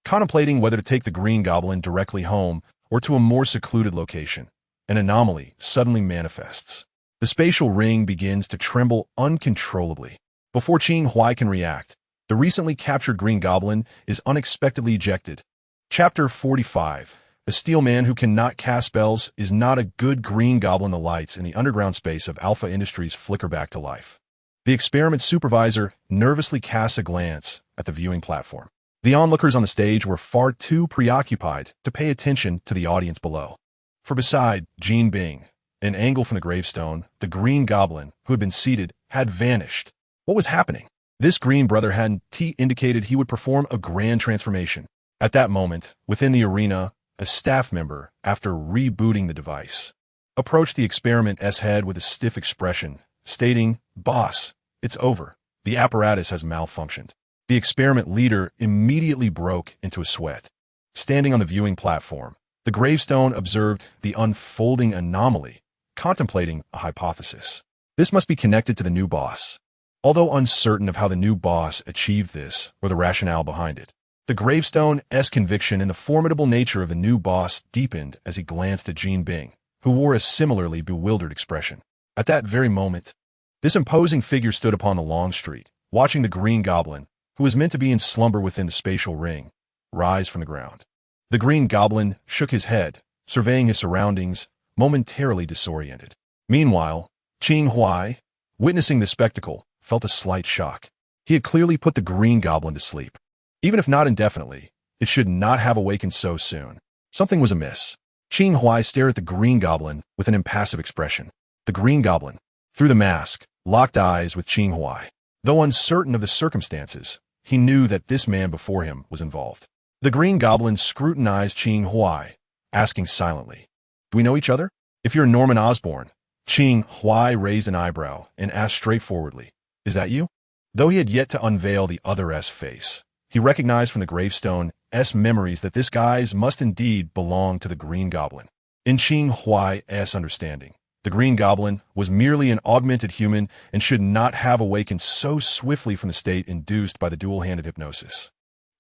A: contemplating whether to take the Green Goblin directly home or to a more secluded location, an anomaly suddenly manifests. The spatial ring begins to tremble uncontrollably. Before Qing Huai can react, the recently captured Green Goblin is unexpectedly ejected. Chapter 45. The Steel Man Who Cannot Cast Spells is not a good Green Goblin. The lights in the underground space of Alpha Industries flicker back to life. The experiment supervisor nervously casts a glance at the viewing platform. The onlookers on the stage were far too preoccupied to pay attention to the audience below. For beside Jean Bing, an angle from the gravestone, the Green Goblin, who had been seated, had vanished. What was happening? This green brother had indicated he would perform a grand transformation. At that moment, within the arena, a staff member, after rebooting the device, approached the experiment's head with a stiff expression, stating, "Boss, it's over. The apparatus has malfunctioned." The experiment leader immediately broke into a sweat. Standing on the viewing platform, the gravestone observed the unfolding anomaly, contemplating a hypothesis. This must be connected to the new boss. Although uncertain of how the new boss achieved this or the rationale behind it, the gravestone's conviction in the formidable nature of the new boss deepened as he glanced at Jean Bing, who wore a similarly bewildered expression. At that very moment, this imposing figure stood upon the long street, watching the Green Goblin, who was meant to be in slumber within the spatial ring, rise from the ground. The Green Goblin shook his head, surveying his surroundings, momentarily disoriented. Meanwhile, Qing Huai, witnessing the spectacle, felt a slight shock. He had clearly put the Green Goblin to sleep. Even if not indefinitely, it should not have awakened so soon. Something was amiss. Qing Huai stared at the Green Goblin with an impassive expression. The Green Goblin, through the mask, locked eyes with Qing Huai. Though uncertain of the circumstances, he knew that this man before him was involved. The Green Goblin scrutinized Qing Huai, asking silently, "Do we know each other?" "If you're Norman Osborn," Qing Huai raised an eyebrow and asked straightforwardly, "Is that you?" Though he had yet to unveil the other's face, he recognized from the gravestone's memories that this guy's must indeed belong to the Green Goblin. In Qing Huai's understanding, the Green Goblin was merely an augmented human and should not have awakened so swiftly from the state induced by the dual-handed hypnosis.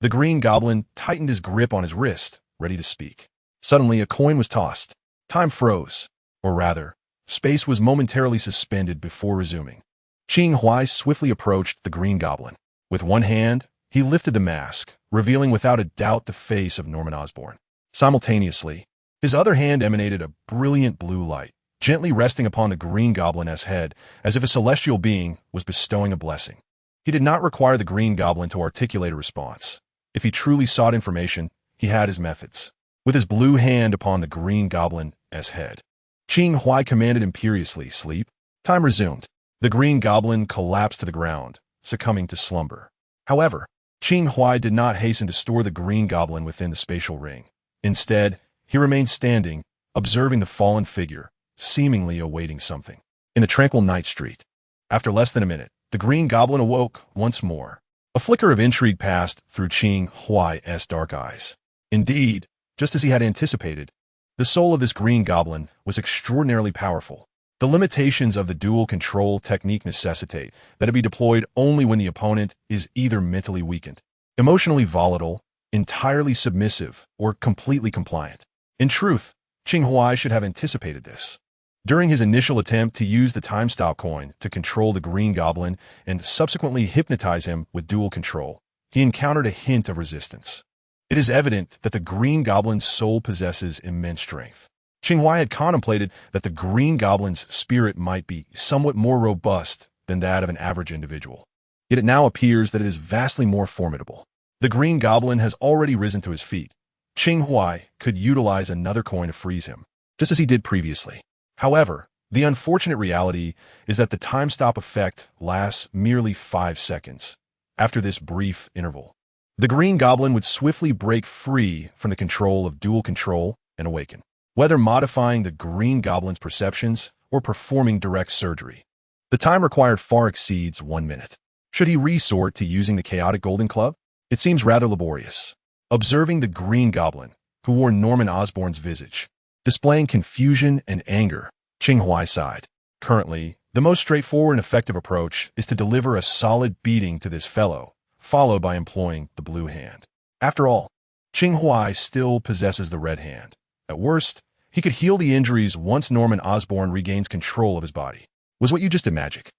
A: The Green Goblin tightened his grip on his wrist, ready to speak. Suddenly, a coin was tossed. Time froze, or rather, space was momentarily suspended before resuming. Qing Huai swiftly approached the Green Goblin. With one hand, he lifted the mask, revealing without a doubt the face of Norman Osborn. Simultaneously, his other hand emanated a brilliant blue light, gently resting upon the Green Goblin's head as if a celestial being was bestowing a blessing. He did not require the Green Goblin to articulate a response. If he truly sought information, he had his methods. With his blue hand upon the Green Goblin's head, Qing Huai commanded imperiously, "Sleep." Time resumed. The Green Goblin collapsed to the ground, succumbing to slumber. However, Qing Huai did not hasten to store the Green Goblin within the spatial ring. Instead, he remained standing, observing the fallen figure, seemingly awaiting something. In the tranquil night street, after less than a minute, the Green Goblin awoke once more. A flicker of intrigue passed through Qing Huai's dark eyes. Indeed, just as he had anticipated, the soul of this Green Goblin was extraordinarily powerful. The limitations of the dual control technique necessitate that it be deployed only when the opponent is either mentally weakened, emotionally volatile, entirely submissive, or completely compliant. In truth, Qing Huai should have anticipated this. During his initial attempt to use the time stop coin to control the Green Goblin and subsequently hypnotize him with dual control, he encountered a hint of resistance. It is evident that the Green Goblin's soul possesses immense strength. Qing Huai had contemplated that the Green Goblin's spirit might be somewhat more robust than that of an average individual. Yet it now appears that it is vastly more formidable. The Green Goblin has already risen to his feet. Qing Huai could utilize another coin to freeze him, just as he did previously. However, the unfortunate reality is that the time stop effect lasts merely 5 seconds. After this brief interval, the Green Goblin would swiftly break free from the control of dual control and awaken, whether modifying the Green Goblin's perceptions or performing direct surgery. The time required far exceeds 1 minute. Should he resort to using the chaotic golden club? It seems rather laborious. Observing the Green Goblin, who wore Norman Osborn's visage, displaying confusion and anger, Qing Huai sighed. Currently, the most straightforward and effective approach is to deliver a solid beating to this fellow, followed by employing the blue hand. After all, Qing Huai still possesses the red hand. At worst, he could heal the injuries once Norman Osborn regains control of his body. Was what you just did magic?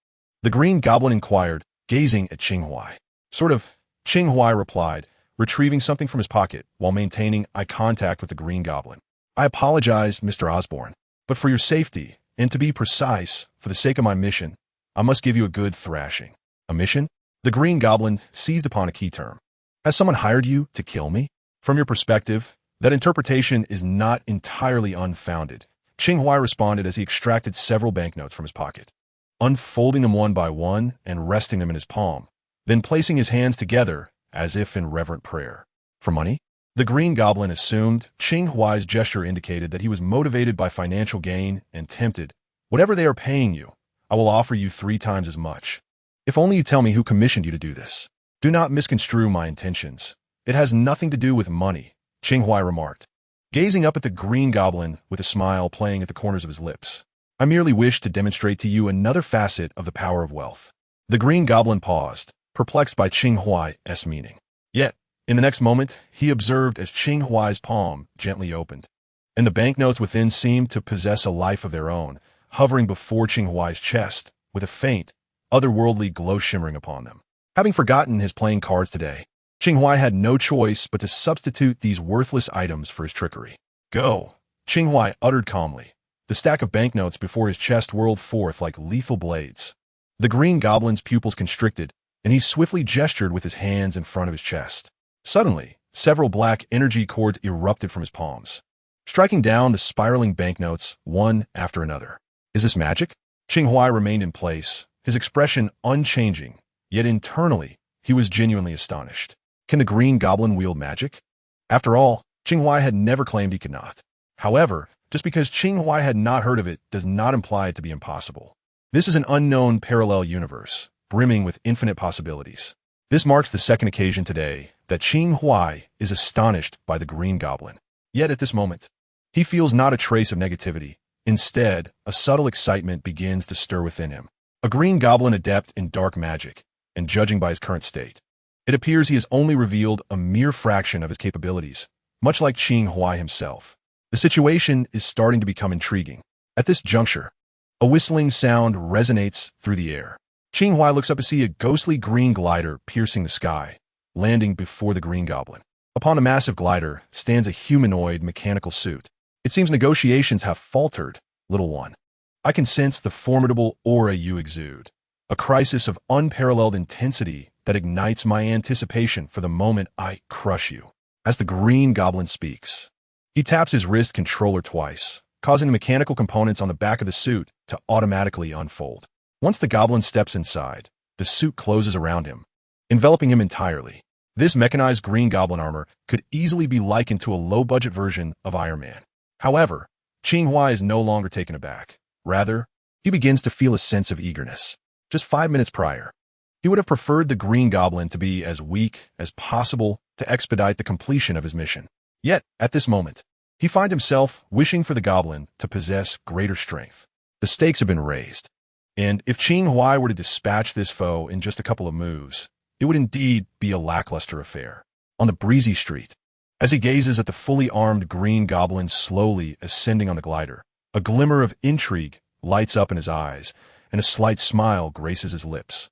A: The Green Goblin inquired, gazing at Qing Huai. Sort of, Qing Huai replied, retrieving something from his pocket while maintaining eye contact with the Green Goblin. "I apologize, Mr. Osborn, but for your safety, and to be precise, for the sake of my mission, I must give you a good thrashing." "A mission?" The Green Goblin seized upon a key term. "Has someone hired you to kill me?" "From your perspective, that interpretation is not entirely unfounded," Qing Huai responded as he extracted several banknotes from his pocket, unfolding them one by one and resting them in his palm, then placing his hands together as if in reverent prayer. "For money?" The Green Goblin assumed. Qing Huai's gesture indicated that he was motivated by financial gain and tempted. "Whatever they are paying you, I will offer you 3 times as much. If only you tell me who commissioned you to do this." "Do not misconstrue my intentions. It has nothing to do with money," Qing Huai remarked, gazing up at the Green Goblin with a smile playing at the corners of his lips. "I merely wish to demonstrate to you another facet of the power of wealth." The Green Goblin paused, perplexed by Qing Huai's meaning. Yet, in the next moment, he observed as Qing Huai's palm gently opened, and the banknotes within seemed to possess a life of their own, hovering before Qing Huai's chest, with a faint, otherworldly glow shimmering upon them. Having forgotten his playing cards today, Qing Huai had no choice but to substitute these worthless items for his trickery. "Go," Qing Huai uttered calmly. The stack of banknotes before his chest whirled forth like lethal blades. The Green Goblin's pupils constricted, and he swiftly gestured with his hands in front of his chest. Suddenly, several black energy cords erupted from his palms, striking down the spiraling banknotes one after another. "Is this magic?" Qing Huai remained in place, his expression unchanging, yet internally, he was genuinely astonished. Can the Green Goblin wield magic? After all, Qing Huai had never claimed he could not. However, Just because Qing Huai had not heard of it does not imply it to be impossible. This is an unknown parallel universe, brimming with infinite possibilities. This marks the second occasion today that Qing Huai is astonished by the Green Goblin. Yet at this moment, he feels not a trace of negativity. Instead, a subtle excitement begins to stir within him. A Green Goblin adept in dark magic, and judging by his current state, it appears he has only revealed a mere fraction of his capabilities, much like Qing Huai himself. The situation is starting to become intriguing. At this juncture, a whistling sound resonates through the air. Qing Huai looks up to see a ghostly green glider piercing the sky, landing before the Green Goblin. Upon the massive glider stands a humanoid mechanical suit. It seems negotiations have faltered, little one. I can sense the formidable aura you exude, a crisis of unparalleled intensity that ignites my anticipation for the moment I crush you. As the Green Goblin speaks, he taps his wrist controller twice, causing the mechanical components on the back of the suit to automatically unfold. Once the goblin steps inside, the suit closes around him, enveloping him entirely. This mechanized Green Goblin armor could easily be likened to a low-budget version of Iron Man. However, Qing Huai is no longer taken aback. Rather, he begins to feel a sense of eagerness. Just 5 minutes prior, he would have preferred the Green Goblin to be as weak as possible to expedite the completion of his mission. Yet, at this moment, he finds himself wishing for the goblin to possess greater strength. The stakes have been raised, and if Qing Huai were to dispatch this foe in just a couple of moves, it would indeed be a lackluster affair. On the breezy street, as he gazes at the fully armed Green Goblin slowly ascending on the glider, a glimmer of intrigue lights up in his eyes, and a slight smile graces his lips.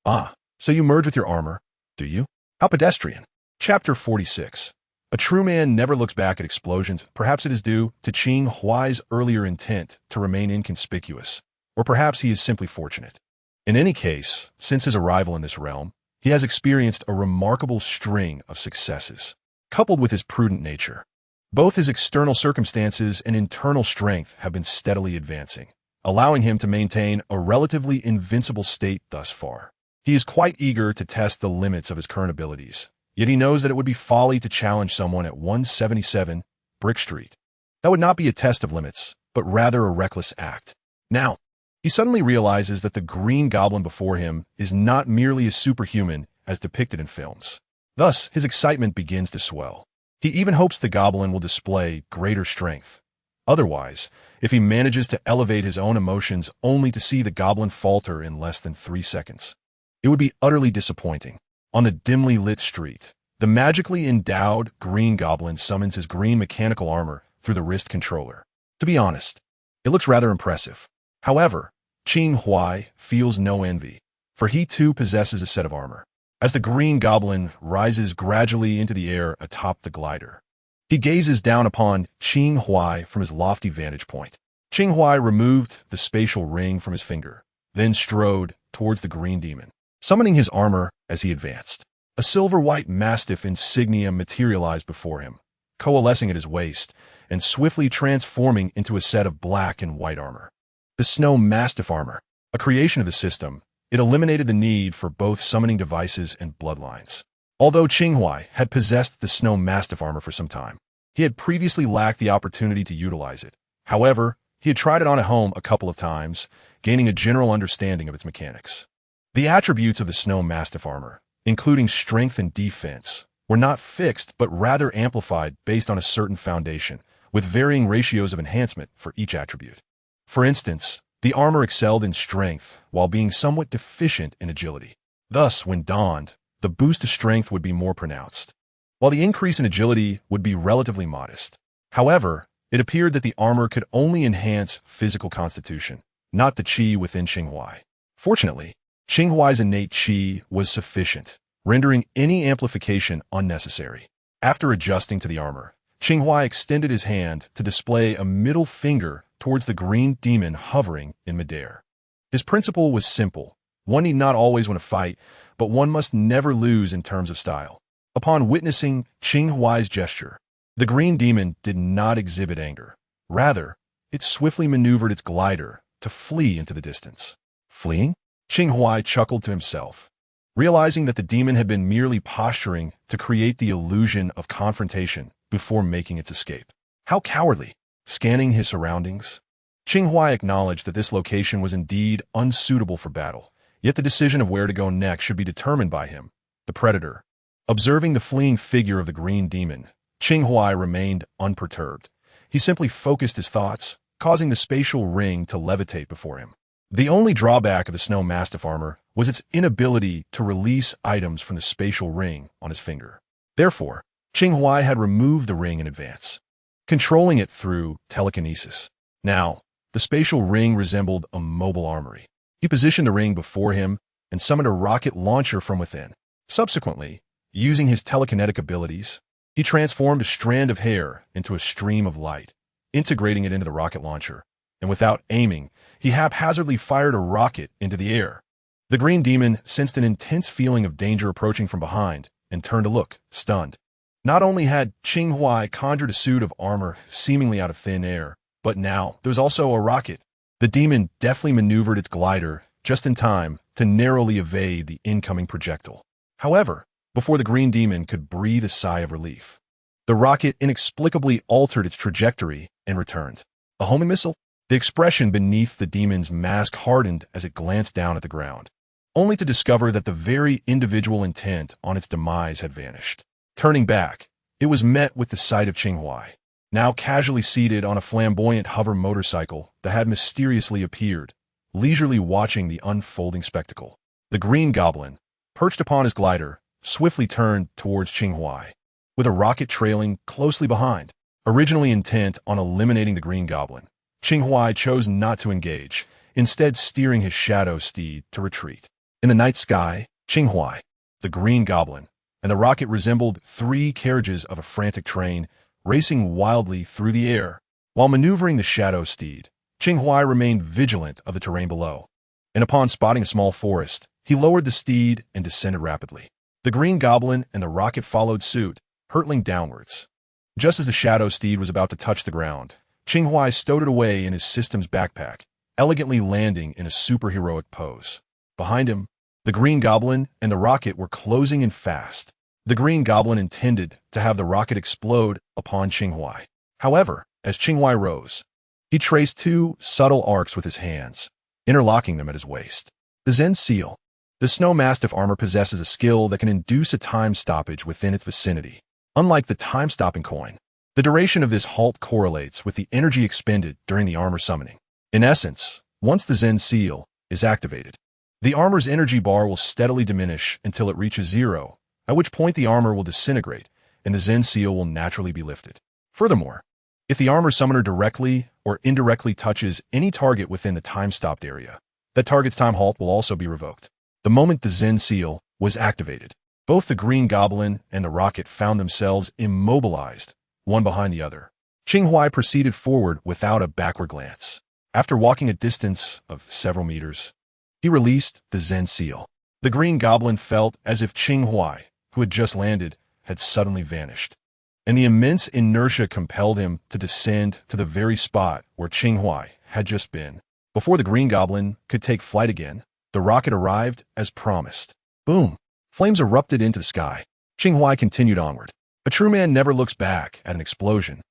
A: Ah, so you merge with your armor, do you? How pedestrian. Chapter 46. A true man never looks back at explosions. Perhaps it is due to Qing Huai's earlier intent to remain inconspicuous, or perhaps he is simply fortunate. In any case, since his arrival in this realm, he has experienced a remarkable string of successes. Coupled with his prudent nature, both his external circumstances and internal strength have been steadily advancing, allowing him to maintain a relatively invincible state thus far. He is quite eager to test the limits of his current abilities, yet he knows that it would be folly to challenge someone at 177 Brick Street. That would not be a test of limits, but rather a reckless act. Now, he suddenly realizes that the Green Goblin before him is not merely as superhuman as depicted in films. Thus, his excitement begins to swell. He even hopes the goblin will display greater strength. Otherwise, if he manages to elevate his own emotions only to see the goblin falter in less than 3 seconds, it would be utterly disappointing. On the dimly lit street, the magically endowed Green Goblin summons his green mechanical armor through the wrist controller. To be honest, it looks rather impressive. However, Qing Huai feels no envy, for he too possesses a set of armor. As the Green Goblin rises gradually into the air atop the glider, he gazes down upon Qing Huai from his lofty vantage point. Qing Huai removed the spatial ring from his finger, then strode towards the Green Demon, summoning his armor as he advanced. A silver-white mastiff insignia materialized before him, coalescing at his waist and swiftly transforming into a set of black and white armor. The Snow Mastiff armor, a creation of the system, it eliminated the need for both summoning devices and bloodlines. Although Qing Huai had possessed the Snow Mastiff armor for some time, he had previously lacked the opportunity to utilize it. However, he had tried it on at home a couple of times, gaining a general understanding of its mechanics. The attributes of the Snow Mastiff armor, including strength and defense, were not fixed but rather amplified based on a certain foundation, with varying ratios of enhancement for each attribute. For instance, the armor excelled in strength while being somewhat deficient in agility. Thus, when donned, the boost to strength would be more pronounced, while the increase in agility would be relatively modest. However, it appeared that the armor could only enhance physical constitution, not the qi within Qing Huai. Fortunately, Qing Huai's innate qi was sufficient, rendering any amplification unnecessary. After adjusting to the armor, Qing Huai extended his hand to display a middle finger towards the Green Demon hovering in midair. His principle was simple. One need not always win a fight, but one must never lose in terms of style. Upon witnessing Qing Huai's gesture, the Green Demon did not exhibit anger. Rather, it swiftly maneuvered its glider to flee into the distance. Fleeing? Qing Huai chuckled to himself, realizing that the demon had been merely posturing to create the illusion of confrontation before making its escape. How cowardly! scanning his surroundings. Qing Huai acknowledged that this location was indeed unsuitable for battle, yet the decision of where to go next should be determined by him, the predator. Observing the fleeing figure of the green demon, Qing Huai remained unperturbed. He simply focused his thoughts, causing the spatial ring to levitate before him. The only drawback of the snow mastiff armor was its inability to release items from the spatial ring on his finger. Therefore, Qing Huai had removed the ring in advance, controlling it through telekinesis. Now, the spatial ring resembled a mobile armory. He positioned the ring before him and summoned a rocket launcher from within. Subsequently, using his telekinetic abilities, he transformed a strand of hair into a stream of light, integrating it into the rocket launcher, and without aiming, he haphazardly fired a rocket into the air. The green demon sensed an intense feeling of danger approaching from behind and turned to look, stunned. Not only had Qing Huai conjured a suit of armor seemingly out of thin air, but now there was also a rocket. The demon deftly maneuvered its glider just in time to narrowly evade the incoming projectile. However, before the green demon could breathe a sigh of relief, the rocket inexplicably altered its trajectory and returned. A homing missile? The expression beneath the demon's mask hardened as it glanced down at the ground, only to discover that the very individual intent on its demise had vanished. Turning back, it was met with the sight of Qing Huai, now casually seated on a flamboyant hover motorcycle that had mysteriously appeared, leisurely watching the unfolding spectacle. The green goblin, perched upon his glider, swiftly turned towards Qing Huai, with a rocket trailing closely behind. Originally intent on eliminating the green goblin, Qing Huai chose not to engage, instead steering his shadow steed to retreat. In the night sky, Qing Huai, the green goblin, and the rocket resembled three carriages of a frantic train racing wildly through the air. While maneuvering the shadow steed, Qing Huai remained vigilant of the terrain below, and upon spotting a small forest, he lowered the steed and descended rapidly. The green goblin and the rocket followed suit, hurtling downwards. Just as the shadow steed was about to touch the ground, Qing Huai stowed it away in his system's backpack, elegantly landing in a superheroic pose. Behind him, the green goblin and the rocket were closing in fast. The green goblin intended to have the rocket explode upon Qing Huai. However, as Qing Huai rose, he traced two subtle arcs with his hands, interlocking them at his waist. The Zen Seal. The snow mastiff armor possesses a skill that can induce a time stoppage within its vicinity. Unlike the time-stopping coin, the duration of this halt correlates with the energy expended during the armor summoning. In essence, once the Zen Seal is activated, the armor's energy bar will steadily diminish until it reaches zero, at which point the armor will disintegrate and the Zen Seal will naturally be lifted. Furthermore, if the armor summoner directly or indirectly touches any target within the time-stopped area, that target's time halt will also be revoked. The moment the Zen Seal was activated, both the green goblin and the rocket found themselves immobilized, one behind the other. Qing Huai proceeded forward without a backward glance. After walking a distance of several meters, he released the Zen Seal. The green goblin felt as if Qing Huai, who had just landed, had suddenly vanished, and the immense inertia compelled him to descend to the very spot where Qing Huai had just been. Before the green goblin could take flight again, the rocket arrived as promised. Boom! Flames erupted into the sky. Qing Huai continued onward. A true man never looks back at an explosion.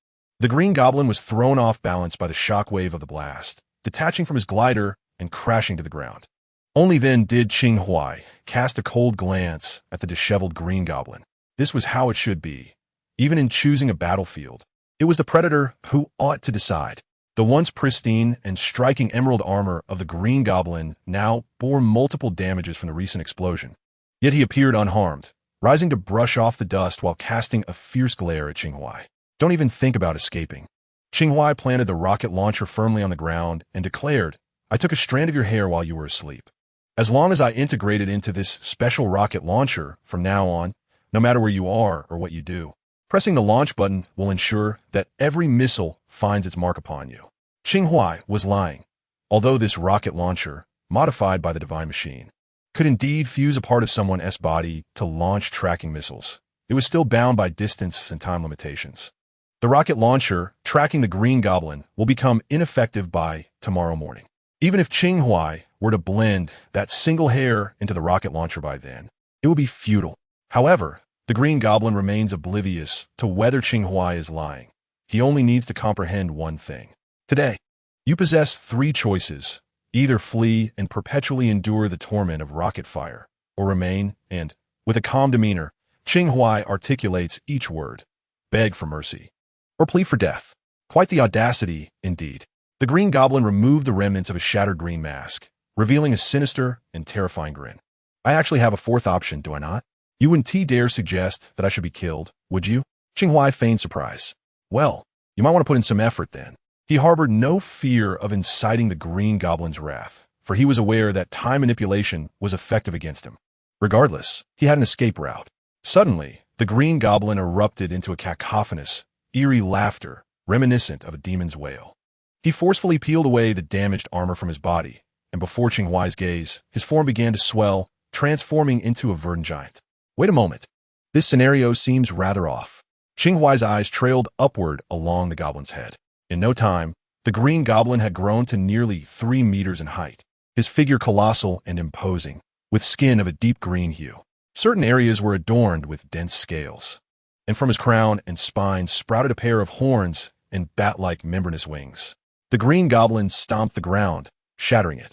A: The green goblin was thrown off balance by the shockwave of the blast, detaching from his glider and crashing to the ground. Only then did Qing Huai cast a cold glance at the disheveled green goblin. This was how it should be. Even in choosing a battlefield, it was the predator who ought to decide. The once pristine and striking emerald armor of the green goblin now bore multiple damages from the recent explosion. Yet he appeared unharmed, rising to brush off the dust while casting a fierce glare at Qing Huai. Don't even think about escaping. Qing Huai planted the rocket launcher firmly on the ground and declared, I took a strand of your hair while you were asleep. As long as I integrated into this special rocket launcher from now on, no matter where you are or what you do, pressing the launch button will ensure that every missile finds its mark upon you. Qing Huai was lying. Although this rocket launcher, modified by the divine machine, could indeed fuse a part of someone's body to launch tracking missiles, it was still bound by distance and time limitations. The rocket launcher tracking the green goblin will become ineffective by tomorrow morning. Even if Qing Huai were to blend that single hair into the rocket launcher by then, it would be futile. However, the green goblin remains oblivious to whether Qing Huai is lying. He only needs to comprehend one thing. Today, you possess three choices. Either flee and perpetually endure the torment of rocket fire, or remain and, with a calm demeanor, Qing Huai articulates each word, beg for mercy, or plead for death. Quite the audacity, indeed. The Green Goblin removed the remnants of a shattered green mask, revealing a sinister and terrifying grin. I actually have a fourth option, do I not? You wouldn't dare suggest that I should be killed, would you? Qing Huai feigned surprise. Well, you might want to put in some effort then. He harbored no fear of inciting the Green Goblin's wrath, for he was aware that time manipulation was effective against him. Regardless, he had an escape route. Suddenly, the Green Goblin erupted into a cacophonous, eerie laughter, reminiscent of a demon's wail. He forcefully peeled away the damaged armor from his body, and before Qing Huai's gaze, his form began to swell, transforming into a verdant giant. Wait a moment. This scenario seems rather off. Qing Huai's eyes trailed upward along the goblin's head. In no time, the Green Goblin had grown to nearly 3 meters in height, his figure colossal and imposing, with skin of a deep green hue. Certain areas were adorned with dense scales, and from his crown and spine sprouted a pair of horns and bat-like membranous wings. The Green Goblin stomped the ground, shattering it,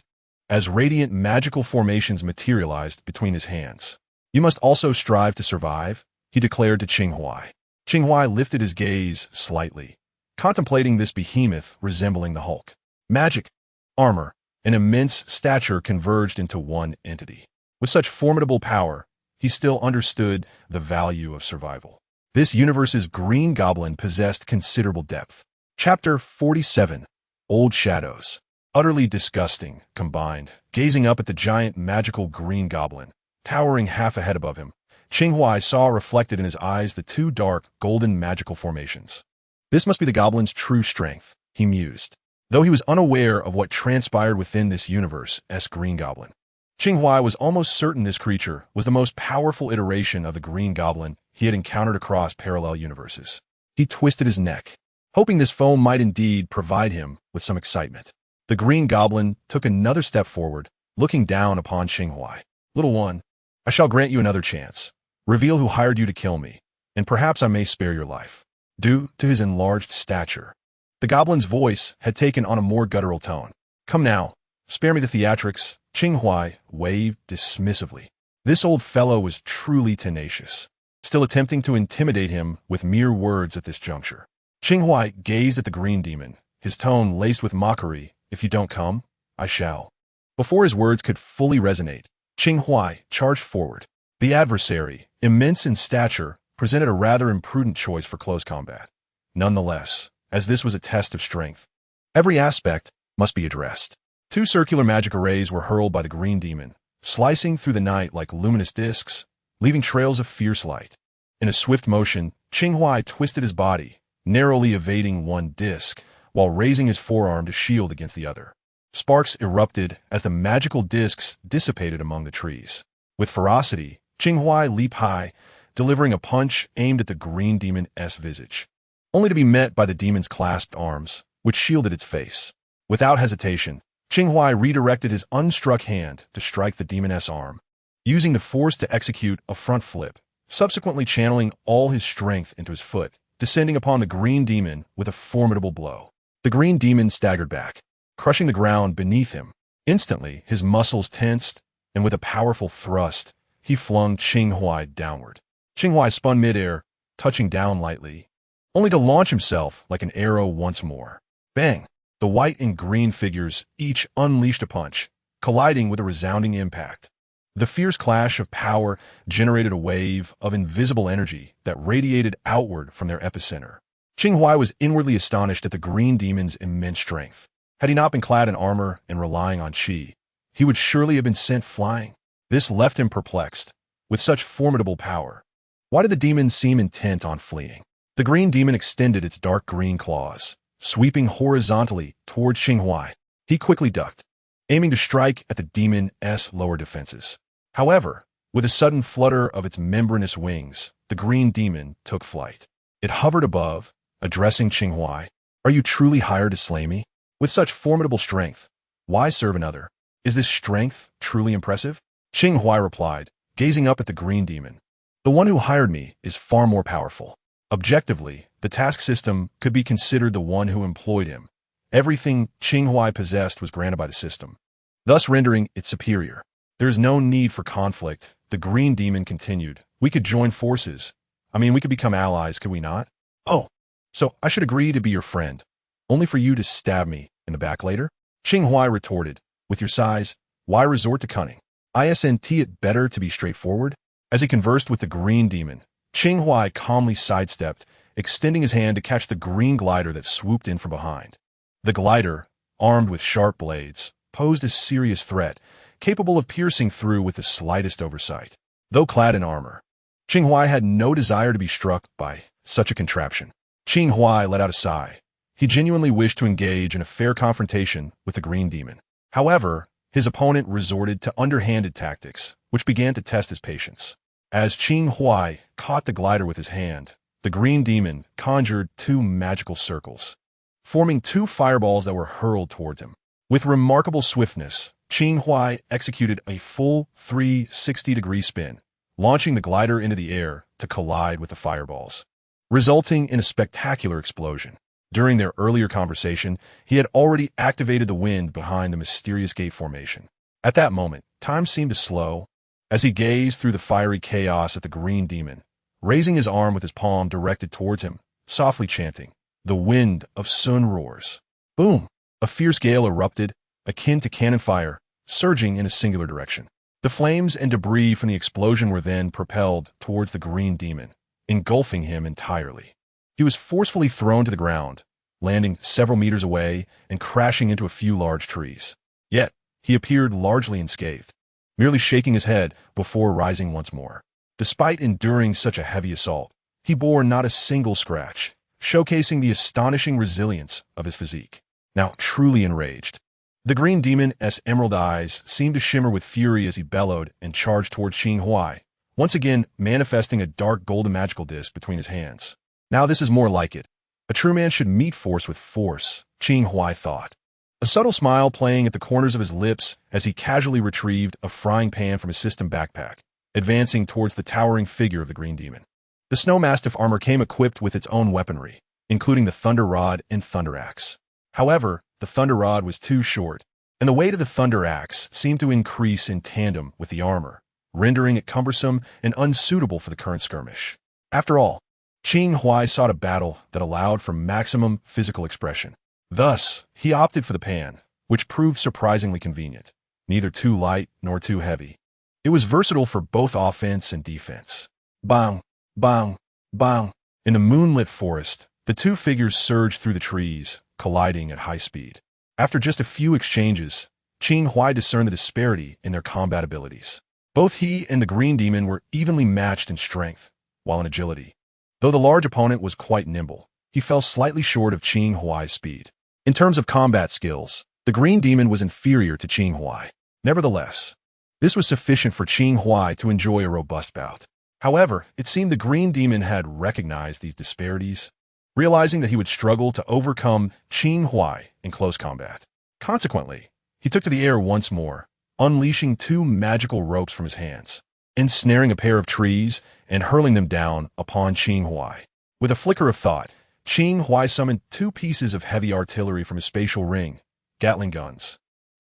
A: as radiant magical formations materialized between his hands. You must also strive to survive, he declared to Qing Huai. Qing Huai lifted his gaze slightly, contemplating this behemoth resembling the Hulk. Magic, armor, and immense stature converged into one entity. With such formidable power, he still understood the value of survival. This universe's Green Goblin possessed considerable depth. Chapter 47, Old Shadows. Utterly disgusting, combined, gazing up at the giant magical Green Goblin, towering half a head above him, Qing Huai saw reflected in his eyes the two dark, golden magical formations. This must be the goblin's true strength, he mused, though he was unaware of what transpired within this universe's Green Goblin. Qing Huai was almost certain this creature was the most powerful iteration of the Green Goblin he had encountered across parallel universes. He twisted his neck, hoping this foe might indeed provide him with some excitement. The Green Goblin took another step forward, looking down upon Qing Huai. Little one, I shall grant you another chance. Reveal who hired you to kill me, and perhaps I may spare your life. Due to his enlarged stature, the goblin's voice had taken on a more guttural tone. Come now, spare me the theatrics. Qing Huai waved dismissively. This old fellow was truly tenacious, still attempting to intimidate him with mere words at this juncture. Qing Huai gazed at the green demon, his tone laced with mockery. If you don't come, I shall. Before his words could fully resonate, Qing Huai charged forward. The adversary, immense in stature, presented a rather imprudent choice for close combat. Nonetheless, as this was a test of strength, every aspect must be addressed. 2 circular magic arrays were hurled by the green demon, slicing through the night like luminous discs, leaving trails of fierce light. In a swift motion, Qing Huai twisted his body, narrowly evading one disc, while raising his forearm to shield against the other. Sparks erupted as the magical discs dissipated among the trees. With ferocity, Qing Huai leaped high, delivering a punch aimed at the green demon's visage, only to be met by the demon's clasped arms, which shielded its face. Without hesitation, Qing Huai redirected his unstruck hand to strike the demon's arm, using the force to execute a front flip, subsequently channeling all his strength into his foot, descending upon the green demon with a formidable blow. The green demon staggered back, crushing the ground beneath him. Instantly, his muscles tensed, and with a powerful thrust, he flung Qing Huai downward. Qing Huai spun midair, touching down lightly, only to launch himself like an arrow once more. Bang! The white and green figures each unleashed a punch, colliding with a resounding impact. The fierce clash of power generated a wave of invisible energy that radiated outward from their epicenter. Qing Huai was inwardly astonished at the green demon's immense strength. Had he not been clad in armor and relying on qi, he would surely have been sent flying. This left him perplexed. With such formidable power, why did the demon seem intent on fleeing? The green demon extended its dark green claws, sweeping horizontally towards Qing Huai. He quickly ducked, aiming to strike at the demon's lower defenses. However, with a sudden flutter of its membranous wings, the green demon took flight. It hovered above, addressing Qing Huai. Are you truly hired to slay me? With such formidable strength, why serve another? Is this strength truly impressive? Qing Huai replied, gazing up at the green demon. The one who hired me is far more powerful. Objectively, the task system could be considered the one who employed him. Everything Qing Huai possessed was granted by the system, thus rendering it superior. There is no need for conflict, the green demon continued. We could join forces. We could become allies, could we not? Oh, so I should agree to be your friend, only for you to stab me in the back later? Qing Huai retorted, with your size, why resort to cunning? Isn't it better to be straightforward? As he conversed with the green demon, Qing Huai calmly sidestepped, extending his hand to catch the green glider that swooped in from behind. The glider, armed with sharp blades, posed a serious threat, capable of piercing through with the slightest oversight. Though clad in armor, Qing Huai had no desire to be struck by such a contraption. Qing Huai let out a sigh. He genuinely wished to engage in a fair confrontation with the green demon. However, his opponent resorted to underhanded tactics, which began to test his patience. As Qing Huai caught the glider with his hand, the green demon conjured two magical circles, forming two fireballs that were hurled towards him. With remarkable swiftness, Qing Huai executed a full 360-degree spin, launching the glider into the air to collide with the fireballs, resulting in a spectacular explosion. During their earlier conversation, he had already activated the wind behind the mysterious gate formation. At that moment, time seemed to slow as he gazed through the fiery chaos at the green demon, raising his arm with his palm directed towards him, softly chanting, "The wind of Sun roars." Boom! A fierce gale erupted, akin to cannon fire, surging in a singular direction. The flames and debris from the explosion were then propelled towards the green demon, engulfing him entirely. He was forcefully thrown to the ground, landing several meters away and crashing into a few large trees. Yet, he appeared largely unscathed, merely shaking his head before rising once more. Despite enduring such a heavy assault, he bore not a single scratch, showcasing the astonishing resilience of his physique. Now truly enraged, the green demon's emerald eyes seemed to shimmer with fury as he bellowed and charged towards Qing Huai, once again manifesting a dark golden magical disc between his hands. Now this is more like it. A true man should meet force with force, Qing Huai thought, a subtle smile playing at the corners of his lips as he casually retrieved a frying pan from his system backpack, advancing towards the towering figure of the green demon. The snow mastiff armor came equipped with its own weaponry, including the thunder rod and thunder axe. However, the thunder rod was too short, and the weight of the thunder axe seemed to increase in tandem with the armor, rendering it cumbersome and unsuitable for the current skirmish. After all, Qing Huai sought a battle that allowed for maximum physical expression. Thus, he opted for the pan, which proved surprisingly convenient, neither too light nor too heavy. It was versatile for both offense and defense. Bang, bang, bang. In the moonlit forest, the two figures surged through the trees, colliding at high speed. After just a few exchanges, Qing Huai discerned the disparity in their combat abilities. Both he and the green demon were evenly matched in strength, while in agility. Though the large opponent was quite nimble, he fell slightly short of Qing Huai's speed. In terms of combat skills, the green demon was inferior to Qing Huai. Nevertheless, this was sufficient for Qing Huai to enjoy a robust bout. However, it seemed the green demon had recognized these disparities, realizing that he would struggle to overcome Qing Huai in close combat. Consequently, he took to the air once more, unleashing two magical ropes from his hands, ensnaring a pair of trees and hurling them down upon Qing Huai. With a flicker of thought, Qing Huai summoned two pieces of heavy artillery from his spatial ring, Gatling guns.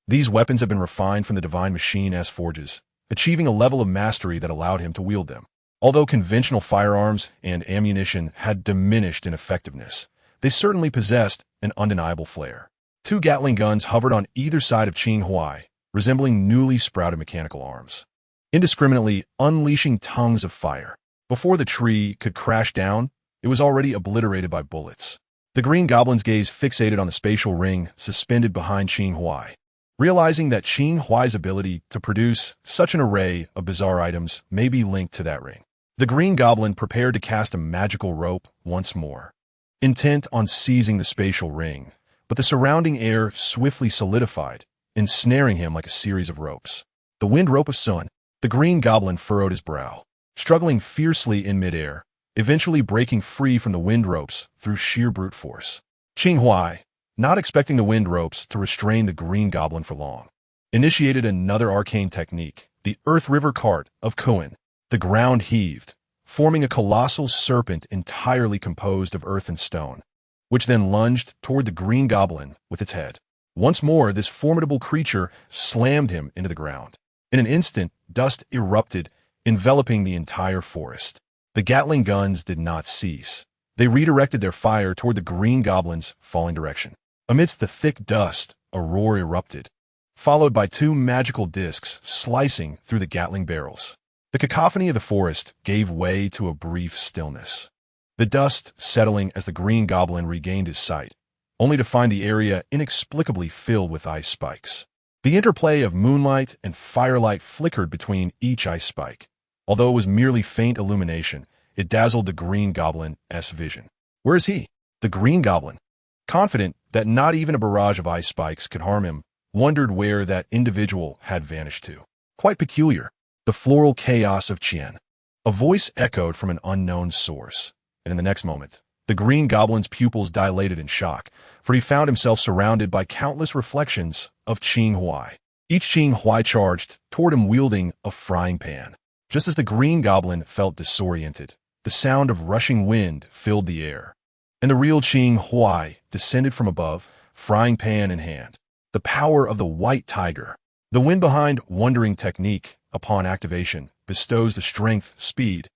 A: These weapons had been refined from the Divine Machine's forges, achieving a level of mastery that allowed him to wield them. Although conventional firearms and ammunition had diminished in effectiveness, they certainly possessed an undeniable flair. Two Gatling guns hovered on either side of Qing Huai, resembling newly sprouted mechanical arms, indiscriminately unleashing tongues of fire. Before the tree could crash down, it was already obliterated by bullets. The green goblin's gaze fixated on the spatial ring suspended behind Qing Huai, realizing that Qing Huai's ability to produce such an array of bizarre items may be linked to that ring. The green goblin prepared to cast a magical rope once more, intent on seizing the spatial ring, but the surrounding air swiftly solidified, ensnaring him like a series of ropes. The wind rope of Sun. The green goblin furrowed his brow, struggling fiercely in midair, eventually breaking free from the wind ropes through sheer brute force. Qing Huai, not expecting the wind ropes to restrain the green goblin for long, initiated another arcane technique, the Earth River Cart of Kuan. The ground heaved, forming a colossal serpent entirely composed of earth and stone, which then lunged toward the green goblin with its head. Once more, this formidable creature slammed him into the ground. In an instant, dust erupted, enveloping the entire forest. The Gatling guns did not cease. They redirected their fire toward the green goblin's falling direction. Amidst the thick dust, a roar erupted, followed by two magical discs slicing through the Gatling barrels. The cacophony of the forest gave way to a brief stillness, the dust settling as the green goblin regained his sight, only to find the area inexplicably filled with ice spikes. The interplay of moonlight and firelight flickered between each ice spike. Although it was merely faint illumination, it dazzled the green goblin's vision. Where is he? The green goblin, confident that not even a barrage of ice spikes could harm him, wondered where that individual had vanished to. Quite peculiar. The floral chaos of Qian. A voice echoed from an unknown source, and in the next moment, the green goblin's pupils dilated in shock, for he found himself surrounded by countless reflections of Qing Huai. Each Qing Huai charged toward him wielding a frying pan. Just as the green goblin felt disoriented, the sound of rushing wind filled the air, and the real Qing Huai descended from above, frying pan in hand. The power of the white tiger. The wind behind wandering technique, upon activation, bestows the strength, speed,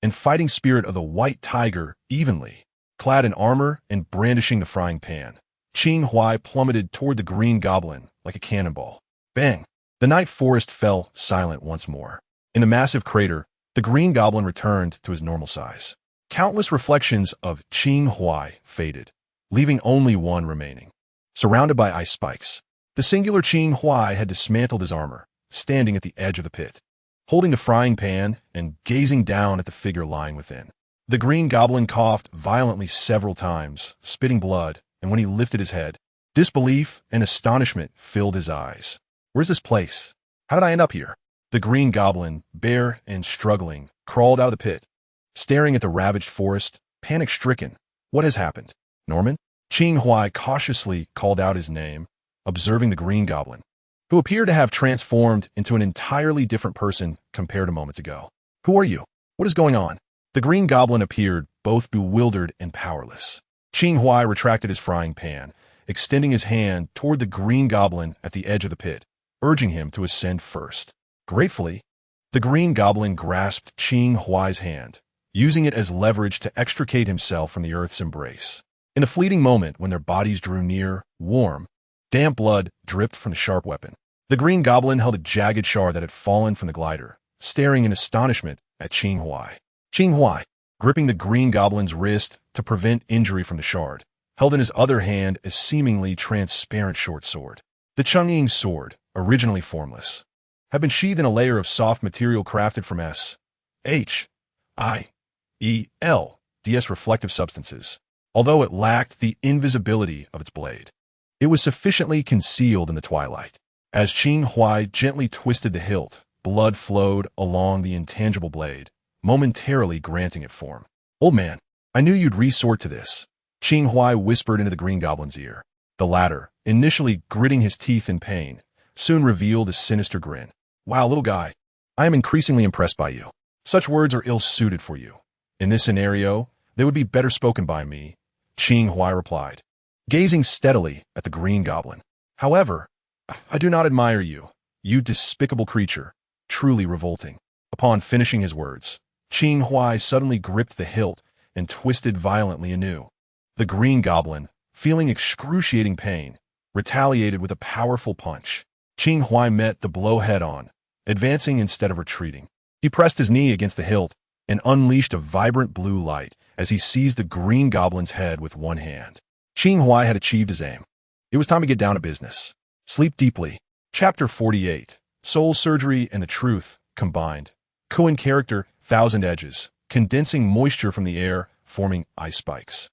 A: and fighting spirit of the white tiger evenly. Clad in armor and brandishing the frying pan, Qing Huai plummeted toward the green goblin like a cannonball. Bang! The night forest fell silent once more. In the massive crater, the green goblin returned to his normal size. Countless reflections of Qing Huai faded, leaving only one remaining. Surrounded by ice spikes, the singular Qing Huai had dismantled his armor, standing at the edge of the pit, holding the frying pan and gazing down at the figure lying within. The green goblin coughed violently several times, spitting blood, and when he lifted his head, disbelief and astonishment filled his eyes. Where's this place? How did I end up here? The green goblin, bare and struggling, crawled out of the pit, staring at the ravaged forest, panic-stricken. What has happened? Norman? Qing Huai cautiously called out his name, observing the green goblin, who appeared to have transformed into an entirely different person compared to moments ago. Who are you? What is going on? The green goblin appeared, both bewildered and powerless. Qing Huai retracted his frying pan, extending his hand toward the green goblin at the edge of the pit, urging him to ascend first. Gratefully, the green goblin grasped Qing Huai's hand, using it as leverage to extricate himself from the earth's embrace. In the fleeting moment when their bodies drew near, warm, damp blood dripped from the sharp weapon. The green goblin held a jagged shard that had fallen from the glider, staring in astonishment at Qing Huai. Qing Huai, gripping the green goblin's wrist to prevent injury from the shard, held in his other hand a seemingly transparent short sword. The Chungying sword, originally formless, had been sheathed in a layer of soft material crafted from S-H-I-E-L-DS reflective substances. Although it lacked the invisibility of its blade, it was sufficiently concealed in the twilight. As Qing Huai gently twisted the hilt, blood flowed along the intangible blade, momentarily granting it form. Old man, I knew you'd resort to this, Qing Huai whispered into the green goblin's ear. The latter, initially gritting his teeth in pain, soon revealed a sinister grin. Wow, little guy, I am increasingly impressed by you. Such words are ill-suited for you. In this scenario, they would be better spoken by me, Qing Huai replied, gazing steadily at the green goblin. However, I do not admire you, you despicable creature, truly revolting. Upon finishing his words, Qing Huai suddenly gripped the hilt and twisted violently anew. The green goblin, feeling excruciating pain, retaliated with a powerful punch. Qing Huai met the blow head-on, advancing instead of retreating. He pressed his knee against the hilt and unleashed a vibrant blue light as he seized the green goblin's head with one hand. Qing Huai had achieved his aim. It was time to get down to business. Sleep deeply. Chapter 48. Soul Surgery and the Truth combined. Qin character, Thousand Edges, condensing moisture from the air, forming ice spikes.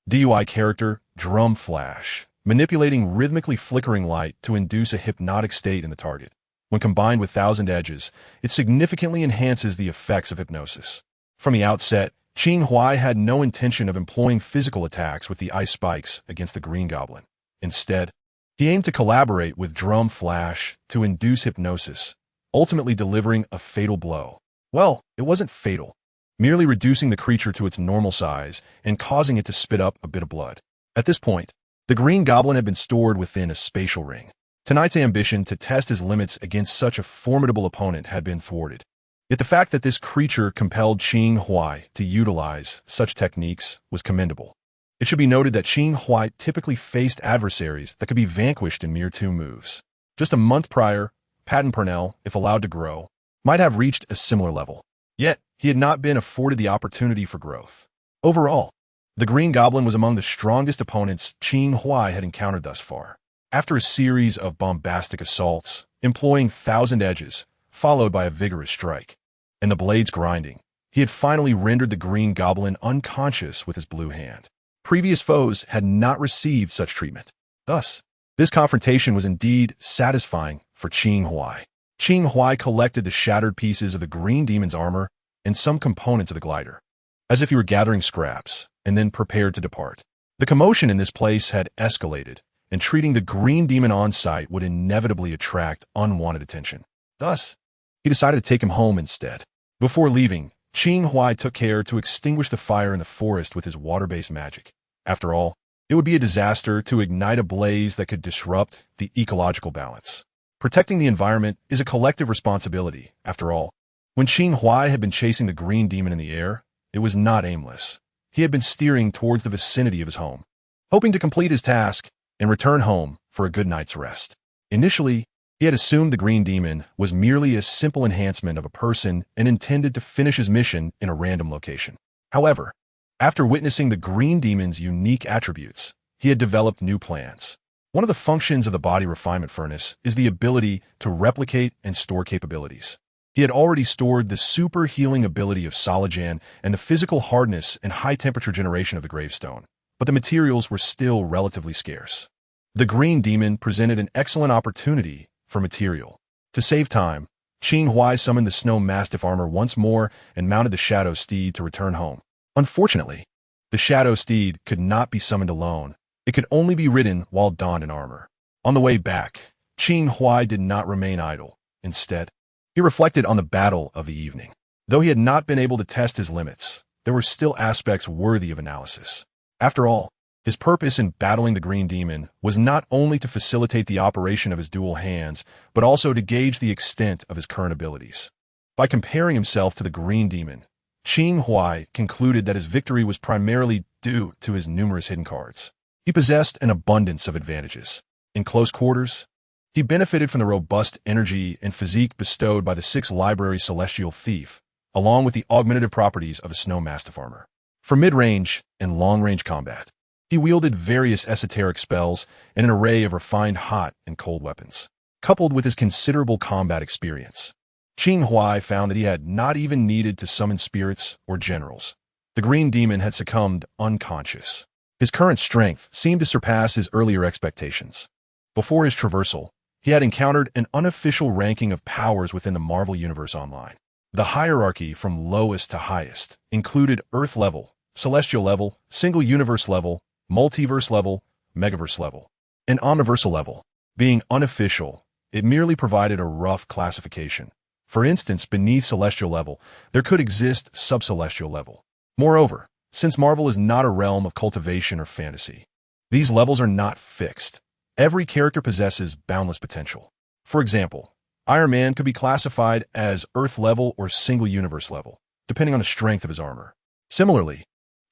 A: DUI character, Drum Flash, manipulating rhythmically flickering light to induce a hypnotic state in the target. When combined with Thousand Edges, it significantly enhances the effects of hypnosis. From the outset, Qing Huai had no intention of employing physical attacks with the ice spikes against the green goblin. Instead, he aimed to collaborate with Drum Flash to induce hypnosis, ultimately delivering a fatal blow. Well, it wasn't fatal. merely reducing the creature to its normal size and causing it to spit up a bit of blood. At this point, the Green Goblin had been stored within a spatial ring. Tonight's ambition to test his limits against such a formidable opponent had been thwarted. Yet the fact that this creature compelled Qing Huai to utilize such techniques was commendable. It should be noted that Qing Huai typically faced adversaries that could be vanquished in mere 2 moves. Just a month prior, Patton Purnell, if allowed to grow, might have reached a similar level. Yet, he had not been afforded the opportunity for growth. Overall, the Green Goblin was among the strongest opponents Qing Huai had encountered thus far. After a series of bombastic assaults, employing 1,000 edges, followed by a vigorous strike, and the blades grinding, he had finally rendered the Green Goblin unconscious with his blue hand. Previous foes had not received such treatment. Thus, this confrontation was indeed satisfying for Qing Huai. Qing Huai collected the shattered pieces of the Green Demon's armor and some components of the glider, as if he were gathering scraps, and then prepared to depart. The commotion in this place had escalated, and treating the Green Demon on site would inevitably attract unwanted attention. Thus, he decided to take him home instead. Before leaving, Qing Huai took care to extinguish the fire in the forest with his water-based magic. After all, it would be a disaster to ignite a blaze that could disrupt the ecological balance. Protecting the environment is a collective responsibility, after all. When Qing Huai had been chasing the Green Demon in the air, it was not aimless. He had been steering towards the vicinity of his home, hoping to complete his task and return home for a good night's rest. Initially, he had assumed the Green Demon was merely a simple enhancement of a person and intended to finish his mission in a random location. However, after witnessing the Green Demon's unique attributes, he had developed new plans. One of the functions of the body refinement furnace is the ability to replicate and store capabilities. He had already stored the super healing ability of Solijan and the physical hardness and high temperature generation of the gravestone, but the materials were still relatively scarce. The Green Demon presented an excellent opportunity for material. To save time, Qing Huai summoned the Snow Mastiff armor once more and mounted the Shadow Steed to return home. Unfortunately, the Shadow Steed could not be summoned alone. It could only be ridden while donned in armor. On the way back, Qing Huai did not remain idle. Instead, he reflected on the battle of the evening. Though he had not been able to test his limits, there were still aspects worthy of analysis. After all, his purpose in battling the Green Demon was not only to facilitate the operation of his dual hands, but also to gauge the extent of his current abilities. By comparing himself to the Green Demon, Qing Huai concluded that his victory was primarily due to his numerous hidden cards. He possessed an abundance of advantages. In close quarters, he benefited from the robust energy and physique bestowed by the 6 library Celestial Thief, along with the augmentative properties of a Snow Mastiff armor. For mid-range and long-range combat, he wielded various esoteric spells and an array of refined hot and cold weapons. Coupled with his considerable combat experience, Qing Huai found that he had not even needed to summon spirits or generals. The Green Demon had succumbed unconscious. His current strength seemed to surpass his earlier expectations. Before his traversal, he had encountered an unofficial ranking of powers within the Marvel Universe Online. The hierarchy from lowest to highest included Earth level, Celestial level, Single Universe level, Multiverse level, Megaverse level, and Omniversal level. Being unofficial, it merely provided a rough classification. For instance, beneath Celestial level, there could exist Subcelestial level. Moreover, since Marvel is not a realm of cultivation or fantasy, these levels are not fixed. Every character possesses boundless potential. For example, Iron Man could be classified as Earth level or Single Universe level, depending on the strength of his armor. Similarly,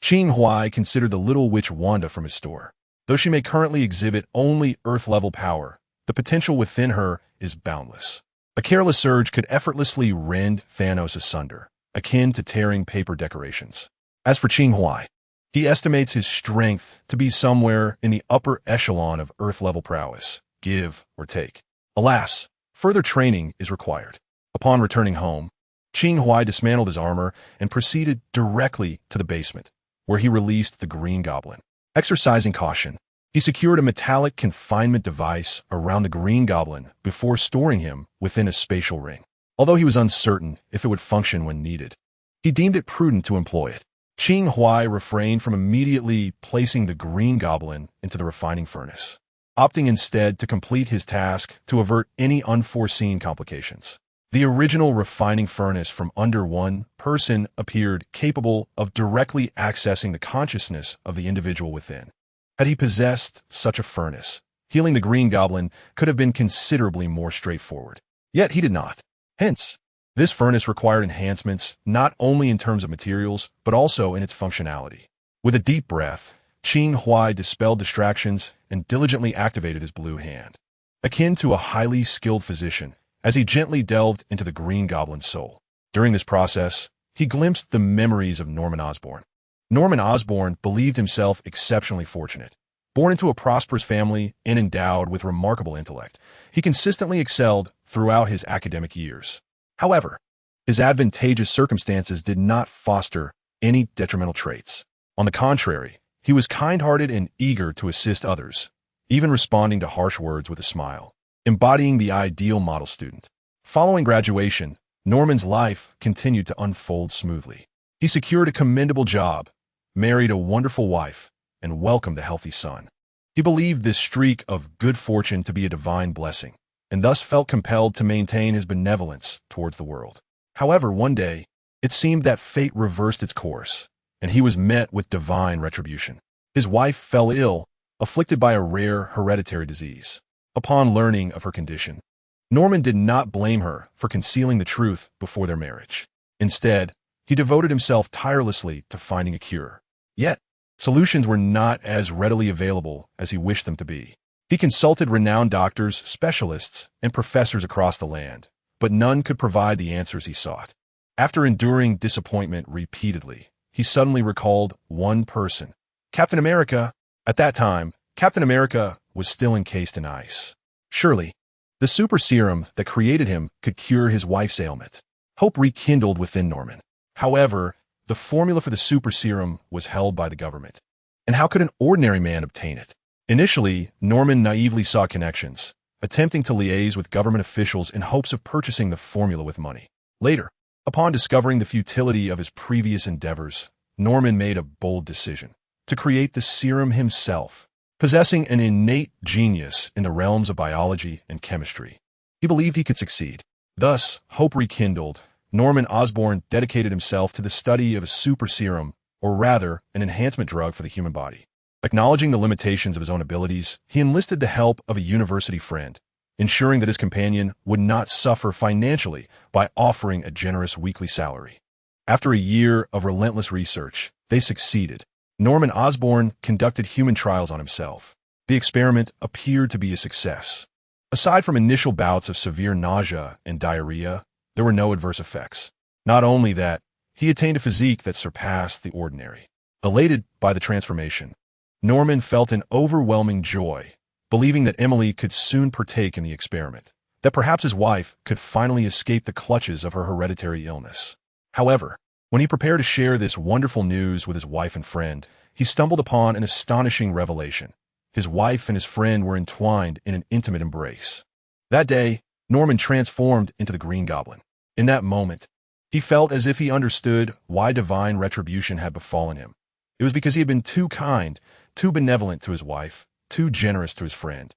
A: Qing Huai considered the Little Witch Wanda from his store. Though she may currently exhibit only Earth-level power, the potential within her is boundless. A careless surge could effortlessly rend Thanos asunder, akin to tearing paper decorations. As for Qing Huai, he estimates his strength to be somewhere in the upper echelon of Earth-level prowess, give or take. Alas, further training is required. Upon returning home, Qing Huai dismantled his armor and proceeded directly to the basement, where he released the Green Goblin. Exercising caution, he secured a metallic confinement device around the Green Goblin before storing him within a spatial ring. Although he was uncertain if it would function when needed, he deemed it prudent to employ it. Qing Huai refrained from immediately placing the Green Goblin into the refining furnace, opting instead to complete his task to avert any unforeseen complications. The original refining furnace from under one person appeared capable of directly accessing the consciousness of the individual within. Had he possessed such a furnace, healing the Green Goblin could have been considerably more straightforward. Yet he did not. Hence, this furnace required enhancements not only in terms of materials, but also in its functionality. With a deep breath, Qing Huai dispelled distractions and diligently activated his blue hand. Akin to a highly skilled physician, as he gently delved into the Green Goblin's soul. During this process, he glimpsed the memories of Norman Osborn. Norman Osborn believed himself exceptionally fortunate. Born into a prosperous family and endowed with remarkable intellect, he consistently excelled throughout his academic years. However, his advantageous circumstances did not foster any detrimental traits. On the contrary, he was kind-hearted and eager to assist others, even responding to harsh words with a smile, embodying the ideal model student. Following graduation, Norman's life continued to unfold smoothly. He secured a commendable job, married a wonderful wife, and welcomed a healthy son. He believed this streak of good fortune to be a divine blessing, and thus felt compelled to maintain his benevolence towards the world. However, one day, it seemed that fate reversed its course, and he was met with divine retribution. His wife fell ill, afflicted by a rare hereditary disease. Upon learning of her condition, Norman did not blame her for concealing the truth before their marriage. Instead, he devoted himself tirelessly to finding a cure. Yet, solutions were not as readily available as he wished them to be. He consulted renowned doctors, specialists, and professors across the land, but none could provide the answers he sought. After enduring disappointment repeatedly, he suddenly recalled one person, Captain America. At that time, Captain America was still encased in ice. Surely, the super serum that created him could cure his wife's ailment. Hope rekindled within Norman. However, the formula for the super serum was held by the government. And how could an ordinary man obtain it? Initially, Norman naively saw connections, attempting to liaise with government officials in hopes of purchasing the formula with money. Later, upon discovering the futility of his previous endeavors, Norman made a bold decision to create the serum himself. Possessing an innate genius in the realms of biology and chemistry, he believed he could succeed. Thus, hope rekindled, Norman Osborn dedicated himself to the study of a super serum, or rather, an enhancement drug for the human body. Acknowledging the limitations of his own abilities, he enlisted the help of a university friend, ensuring that his companion would not suffer financially by offering a generous weekly salary. After a year of relentless research, they succeeded. Norman Osborn conducted human trials on himself. The experiment appeared to be a success. Aside from initial bouts of severe nausea and diarrhea, there were no adverse effects. Not only that, he attained a physique that surpassed the ordinary. Elated by the transformation, Norman felt an overwhelming joy, believing that Emily could soon partake in the experiment, that perhaps his wife could finally escape the clutches of her hereditary illness. However, when he prepared to share this wonderful news with his wife and friend, he stumbled upon an astonishing revelation. His wife and his friend were entwined in an intimate embrace. That day, Norman transformed into the Green Goblin. In that moment, he felt as if he understood why divine retribution had befallen him. It was because he had been too kind, too benevolent to his wife, too generous to his friend,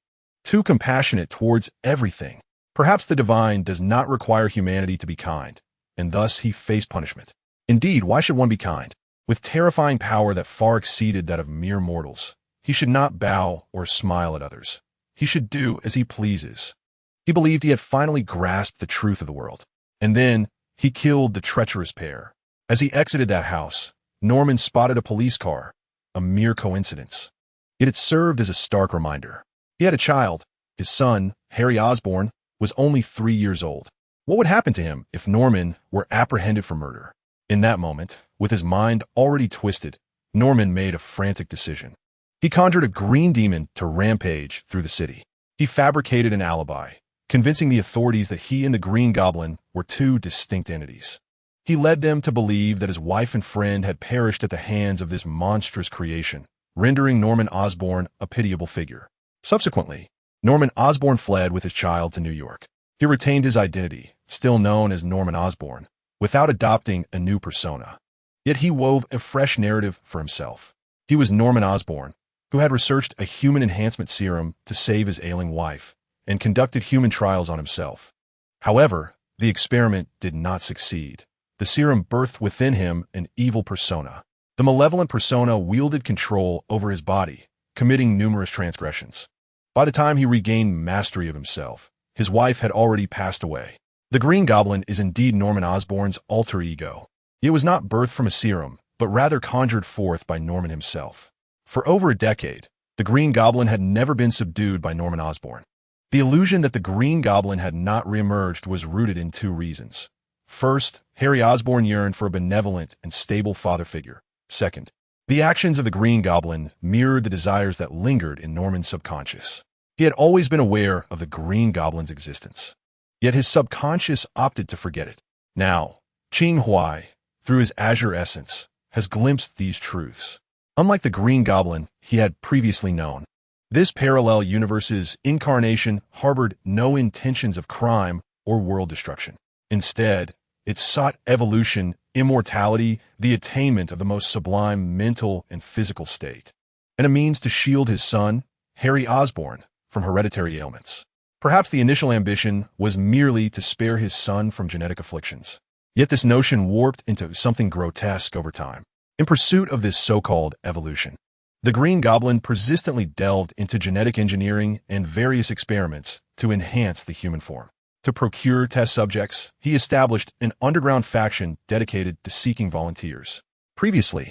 A: too compassionate towards everything. Perhaps the divine does not require humanity to be kind, and thus he faced punishment. Indeed, why should one be kind? With terrifying power that far exceeded that of mere mortals, he should not bow or smile at others. He should do as he pleases. He believed he had finally grasped the truth of the world. And then, he killed the treacherous pair. As he exited that house, Norman spotted a police car, a mere coincidence. Yet it served as a stark reminder. He had a child. His son, Harry Osborn, was only 3 years old. What would happen to him if Norman were apprehended for murder? In that moment, with his mind already twisted, Norman made a frantic decision. He conjured a green demon to rampage through the city. He fabricated an alibi, convincing the authorities that he and the Green Goblin were two distinct entities. He led them to believe that his wife and friend had perished at the hands of this monstrous creation, rendering Norman Osborn a pitiable figure. Subsequently, Norman Osborn fled with his child to New York. He retained his identity, still known as Norman Osborn, without adopting a new persona. Yet he wove a fresh narrative for himself. He was Norman Osborn, who had researched a human enhancement serum to save his ailing wife, and conducted human trials on himself. However, the experiment did not succeed. The serum birthed within him an evil persona. The malevolent persona wielded control over his body, committing numerous transgressions. By the time he regained mastery of himself, his wife had already passed away. The Green Goblin is indeed Norman Osborn's alter ego. It was not birthed from a serum, but rather conjured forth by Norman himself. For over a decade, the Green Goblin had never been subdued by Norman Osborn. The illusion that the Green Goblin had not reemerged was rooted in two reasons. First, Harry Osborn yearned for a benevolent and stable father figure. Second, the actions of the Green Goblin mirrored the desires that lingered in Norman's subconscious. He had always been aware of the Green Goblin's existence, yet his subconscious opted to forget it. Now, Qing Huai, through his azure essence, has glimpsed these truths. Unlike the Green Goblin he had previously known, this parallel universe's incarnation harbored no intentions of crime or world destruction. Instead, it sought evolution, immortality, the attainment of the most sublime mental and physical state, and a means to shield his son, Harry Osborn, from hereditary ailments. Perhaps the initial ambition was merely to spare his son from genetic afflictions. Yet this notion warped into something grotesque over time. In pursuit of this so-called evolution, the Green Goblin persistently delved into genetic engineering and various experiments to enhance the human form. To procure test subjects, he established an underground faction dedicated to seeking volunteers. Previously,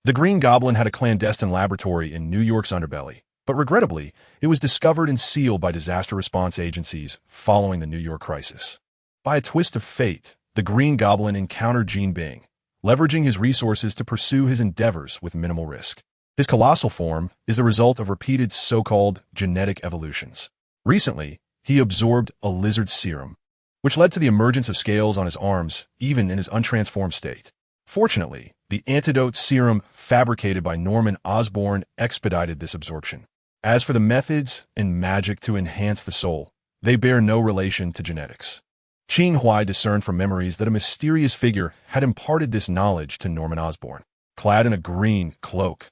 A: the Green Goblin had a clandestine laboratory in New York's underbelly, but regrettably, it was discovered and sealed by disaster response agencies following the New York crisis. By a twist of fate, the Green Goblin encountered Gene Bing, leveraging his resources to pursue his endeavors with minimal risk. His colossal form is the result of repeated so-called genetic evolutions. Recently, he absorbed a lizard serum, which led to the emergence of scales on his arms, even in his untransformed state. Fortunately, the antidote serum fabricated by Norman Osborn expedited this absorption. As for the methods and magic to enhance the soul, they bear no relation to genetics. Qing Huai discerned from memories that a mysterious figure had imparted this knowledge to Norman Osborn. Clad in a green cloak,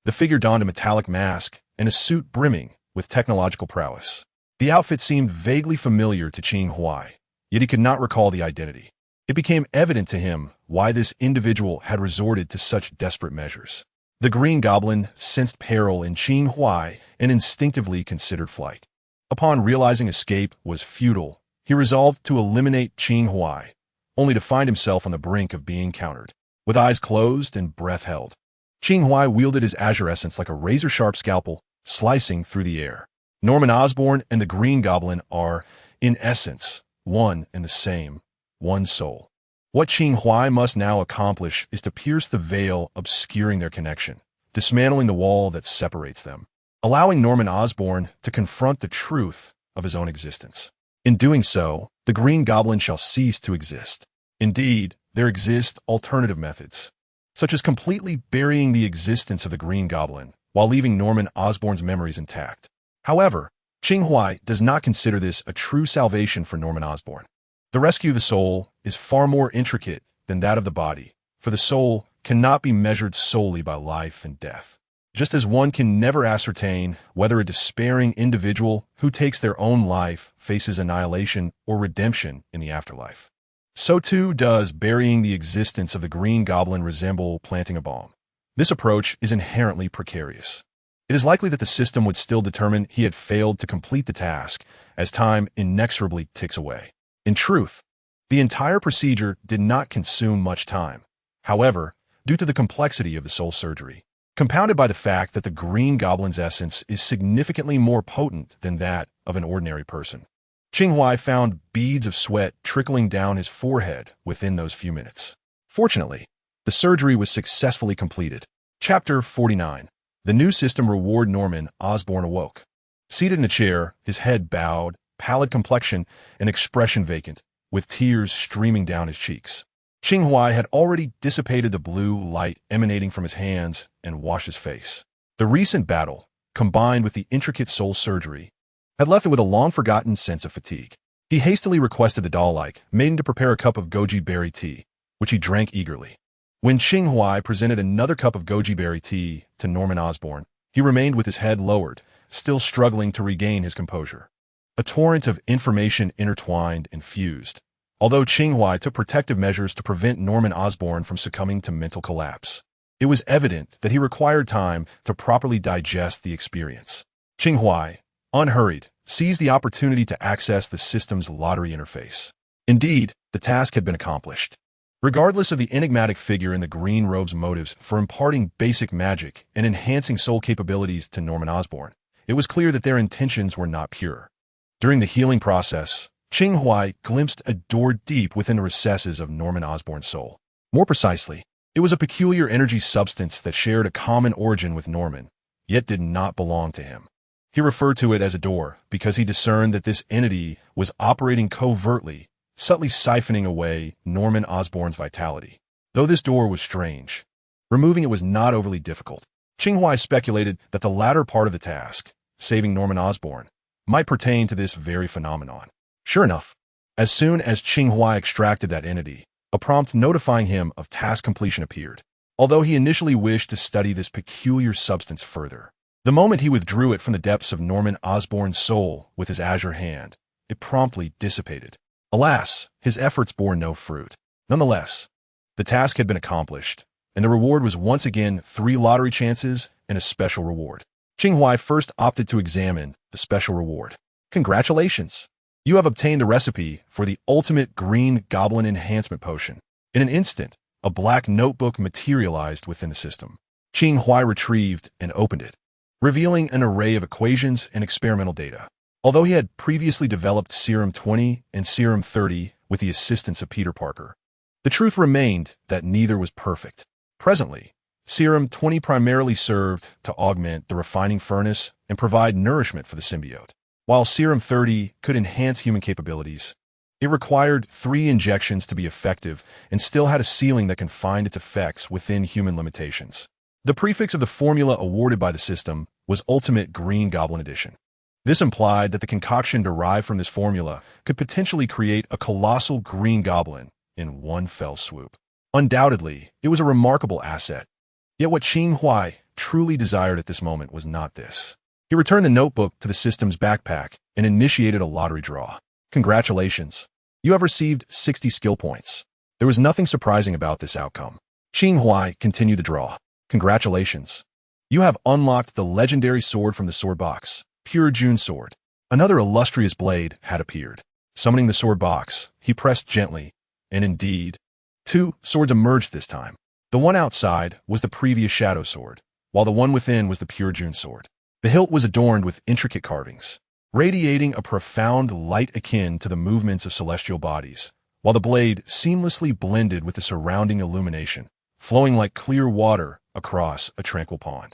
A: the figure donned a metallic mask and a suit brimming with technological prowess. The outfit seemed vaguely familiar to Qing Huai, yet he could not recall the identity. It became evident to him why this individual had resorted to such desperate measures. The Green Goblin sensed peril in Qing Huai and instinctively considered flight. Upon realizing escape was futile, he resolved to eliminate Qing Huai, only to find himself on the brink of being countered. With eyes closed and breath held, Qing Huai wielded his azure essence like a razor-sharp scalpel, slicing through the air. Norman Osborn and the Green Goblin are, in essence, one and the same, one soul. What Qing Huai must now accomplish is to pierce the veil obscuring their connection, dismantling the wall that separates them, allowing Norman Osborn to confront the truth of his own existence. In doing so, the Green Goblin shall cease to exist. Indeed, there exist alternative methods, such as completely burying the existence of the Green Goblin while leaving Norman Osborn's memories intact. However, Qing Huai does not consider this a true salvation for Norman Osborn. The rescue of the soul is far more intricate than that of the body, for the soul cannot be measured solely by life and death. Just as one can never ascertain whether a despairing individual who takes their own life faces annihilation or redemption in the afterlife, so too does burying the existence of the Green Goblin resemble planting a bomb. This approach is inherently precarious. It is likely that the system would still determine he had failed to complete the task as time inexorably ticks away. In truth, the entire procedure did not consume much time. However, due to the complexity of the soul surgery, compounded by the fact that the Green Goblin's essence is significantly more potent than that of an ordinary person, Qing Huai found beads of sweat trickling down his forehead within those few minutes. Fortunately, the surgery was successfully completed. Chapter 49. The new system reward Norman Osborn awoke. Seated in a chair, his head bowed, pallid complexion, and expression vacant, with tears streaming down his cheeks. Qing Huai had already dissipated the blue light emanating from his hands and washed his face. The recent battle, combined with the intricate soul surgery, had left him with a long-forgotten sense of fatigue. He hastily requested the doll-like maiden to prepare a cup of goji berry tea, which he drank eagerly. When Qing Huai presented another cup of goji berry tea to Norman Osborn, he remained with his head lowered, still struggling to regain his composure. A torrent of information intertwined and fused, although Qing Huai took protective measures to prevent Norman Osborn from succumbing to mental collapse. It was evident that he required time to properly digest the experience. Qing Huai, unhurried, seized the opportunity to access the system's lottery interface. Indeed, the task had been accomplished. Regardless of the enigmatic figure in the green robe's motives for imparting basic magic and enhancing soul capabilities to Norman Osborn, it was clear that their intentions were not pure. During the healing process, Qing Huai glimpsed a door deep within the recesses of Norman Osborn's soul. More precisely, it was a peculiar energy substance that shared a common origin with Norman, yet did not belong to him. He referred to it as a door because he discerned that this entity was operating covertly, subtly siphoning away Norman Osborn's vitality. Though this door was strange, removing it was not overly difficult. Qing Huai speculated that the latter part of the task, saving Norman Osborn, might pertain to this very phenomenon. Sure enough, as soon as Qing Huai extracted that entity, a prompt notifying him of task completion appeared, although he initially wished to study this peculiar substance further. The moment he withdrew it from the depths of Norman Osborn's soul with his azure hand, it promptly dissipated. Alas, his efforts bore no fruit. Nonetheless, the task had been accomplished, and the reward was once again 3 lottery chances and a special reward. Qing Huai first opted to examine the special reward. Congratulations! You have obtained a recipe for the ultimate green goblin enhancement potion. In an instant, a black notebook materialized within the system. Qing Huai retrieved and opened it, revealing an array of equations and experimental data. Although he had previously developed Serum 20 and Serum 30 with the assistance of Peter Parker, the truth remained that neither was perfect. Presently, Serum 20 primarily served to augment the refining furnace and provide nourishment for the symbiote, while Serum 30 could enhance human capabilities. It required 3 injections to be effective and still had a ceiling that confined its effects within human limitations. The prefix of the formula awarded by the system was Ultimate Green Goblin Edition. This implied that the concoction derived from this formula could potentially create a colossal green goblin in one fell swoop. Undoubtedly, it was a remarkable asset. Yet what Qing Huai truly desired at this moment was not this. He returned the notebook to the system's backpack and initiated a lottery draw. Congratulations! You have received 60 skill points. There was nothing surprising about this outcome. Qing Huai continued the draw. Congratulations! You have unlocked the legendary sword from the sword box, Pure June Sword. Another illustrious blade had appeared. Summoning the sword box, he pressed gently, and indeed, 2 swords emerged this time. The one outside was the previous Shadow Sword, while the one within was the Pure June Sword. The hilt was adorned with intricate carvings, radiating a profound light akin to the movements of celestial bodies, while the blade seamlessly blended with the surrounding illumination, flowing like clear water across a tranquil pond.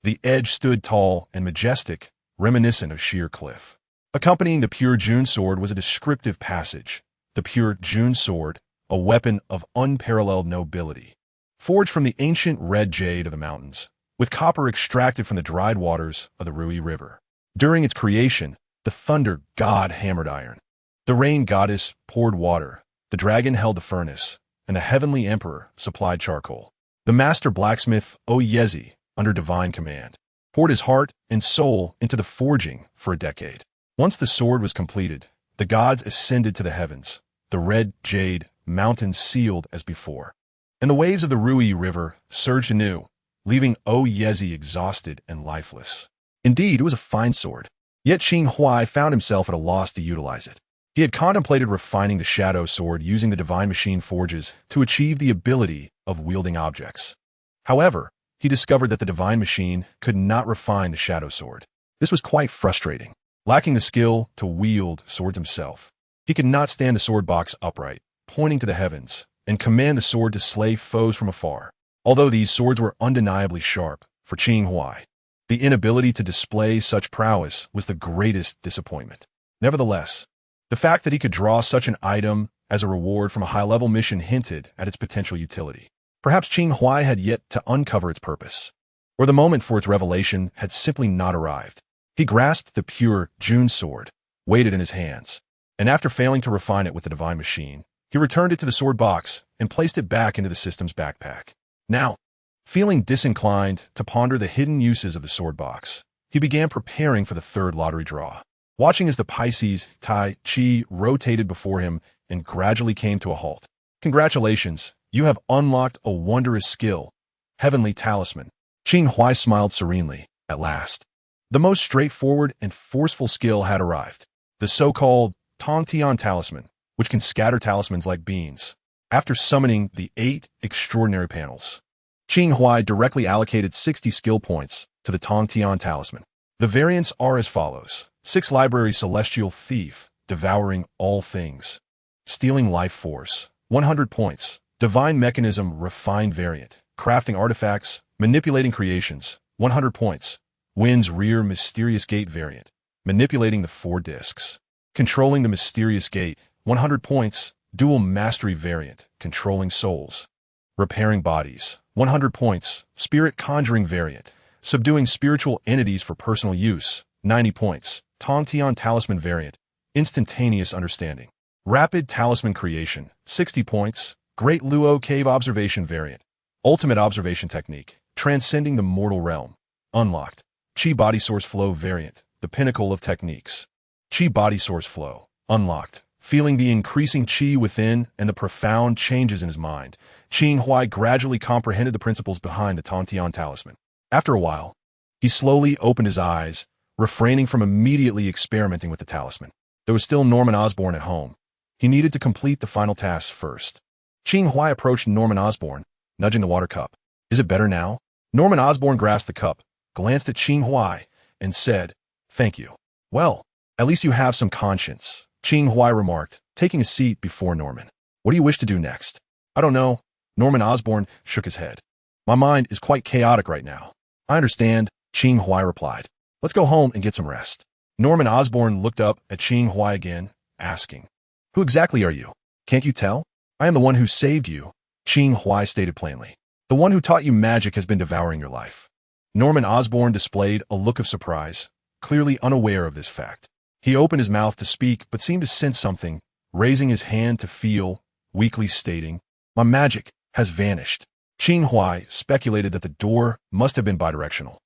A: The edge stood tall and majestic, reminiscent of sheer cliff. Accompanying the Pure June Sword was a descriptive passage, the Pure June Sword, a weapon of unparalleled nobility, forged from the ancient red jade of the mountains, with copper extracted from the dried waters of the Rui River. During its creation, the thunder god hammered iron, the rain goddess poured water, the dragon held the furnace, and the heavenly emperor supplied charcoal. The master blacksmith, Oyezi, under divine command, poured his heart and soul into the forging for a decade. Once the sword was completed, the gods ascended to the heavens, the red jade mountains sealed as before, and the waves of the Rui River surged anew, leaving Oyezi exhausted and lifeless. Indeed, it was a fine sword, yet Qing Huai found himself at a loss to utilize it. He had contemplated refining the Shadow Sword using the Divine Machine forges to achieve the ability of wielding objects. However, he discovered that the Divine Machine could not refine the Shadow Sword. This was quite frustrating. Lacking the skill to wield swords himself, he could not stand the sword box upright, pointing to the heavens, and command the sword to slay foes from afar. Although these swords were undeniably sharp, for Qing Huai, the inability to display such prowess was the greatest disappointment. Nevertheless, the fact that he could draw such an item as a reward from a high-level mission hinted at its potential utility. Perhaps Qing Huai had yet to uncover its purpose, or the moment for its revelation had simply not arrived. He grasped the Pure June Sword, weighed it in his hands, and after failing to refine it with the Divine Machine, he returned it to the sword box and placed it back into the system's backpack. Now, feeling disinclined to ponder the hidden uses of the sword box, he began preparing for the third lottery draw. Watching as the Pisces Tai Chi rotated before him, and gradually came to a halt. Congratulations, you have unlocked a wondrous skill, Heavenly Talisman. Qing Huai smiled serenely. At last, the most straightforward and forceful skill had arrived. The so-called Tongtian Talisman, which can scatter talismans like beans. After summoning the 8 extraordinary panels, Qing Huai directly allocated 60 skill points to the Tongtian Talisman. The variants are as follows. 6 Library Celestial Thief, devouring all things. Stealing life force, 100 points. Divine Mechanism Refined variant, crafting artifacts, manipulating creations, 100 points. Wind's Rear Mysterious Gate variant, manipulating the 4 discs. Controlling the Mysterious Gate, 100 points. Dual Mastery variant, controlling souls. Repairing bodies, 100 points. Spirit Conjuring variant, subduing spiritual entities for personal use, 90 points. Tongtian Talisman variant, instantaneous understanding. Rapid Talisman creation, 60 points. Great Luo Cave Observation variant, ultimate observation technique, transcending the mortal realm, unlocked. Qi Body Source Flow variant, the pinnacle of techniques. Qi Body Source Flow, unlocked. Feeling the increasing qi within and the profound changes in his mind, Qing Huai gradually comprehended the principles behind the Tongtian Talisman. After a while, he slowly opened his eyes, refraining from immediately experimenting with the talisman. There was still Norman Osborn at home. He needed to complete the final tasks first. Qing Huai approached Norman Osborn, nudging the water cup. Is it better now? Norman Osborn grasped the cup, glanced at Qing Huai, and said, "Thank you." "Well, at least you have some conscience," Qing Huai remarked, taking a seat before Norman. "What do you wish to do next?" "I don't know." Norman Osborn shook his head. "My mind is quite chaotic right now." "I understand," Qing Huai replied. "Let's go home and get some rest." Norman Osborn looked up at Qing Huai again, asking, "Who exactly are you? Can't you tell?" "I am the one who saved you," Qing Huai stated plainly. "The one who taught you magic has been devouring your life." Norman Osborn displayed a look of surprise, clearly unaware of this fact. He opened his mouth to speak but seemed to sense something, raising his hand to feel, weakly stating, "My magic has vanished." Qing Huai speculated that the door must have been bidirectional.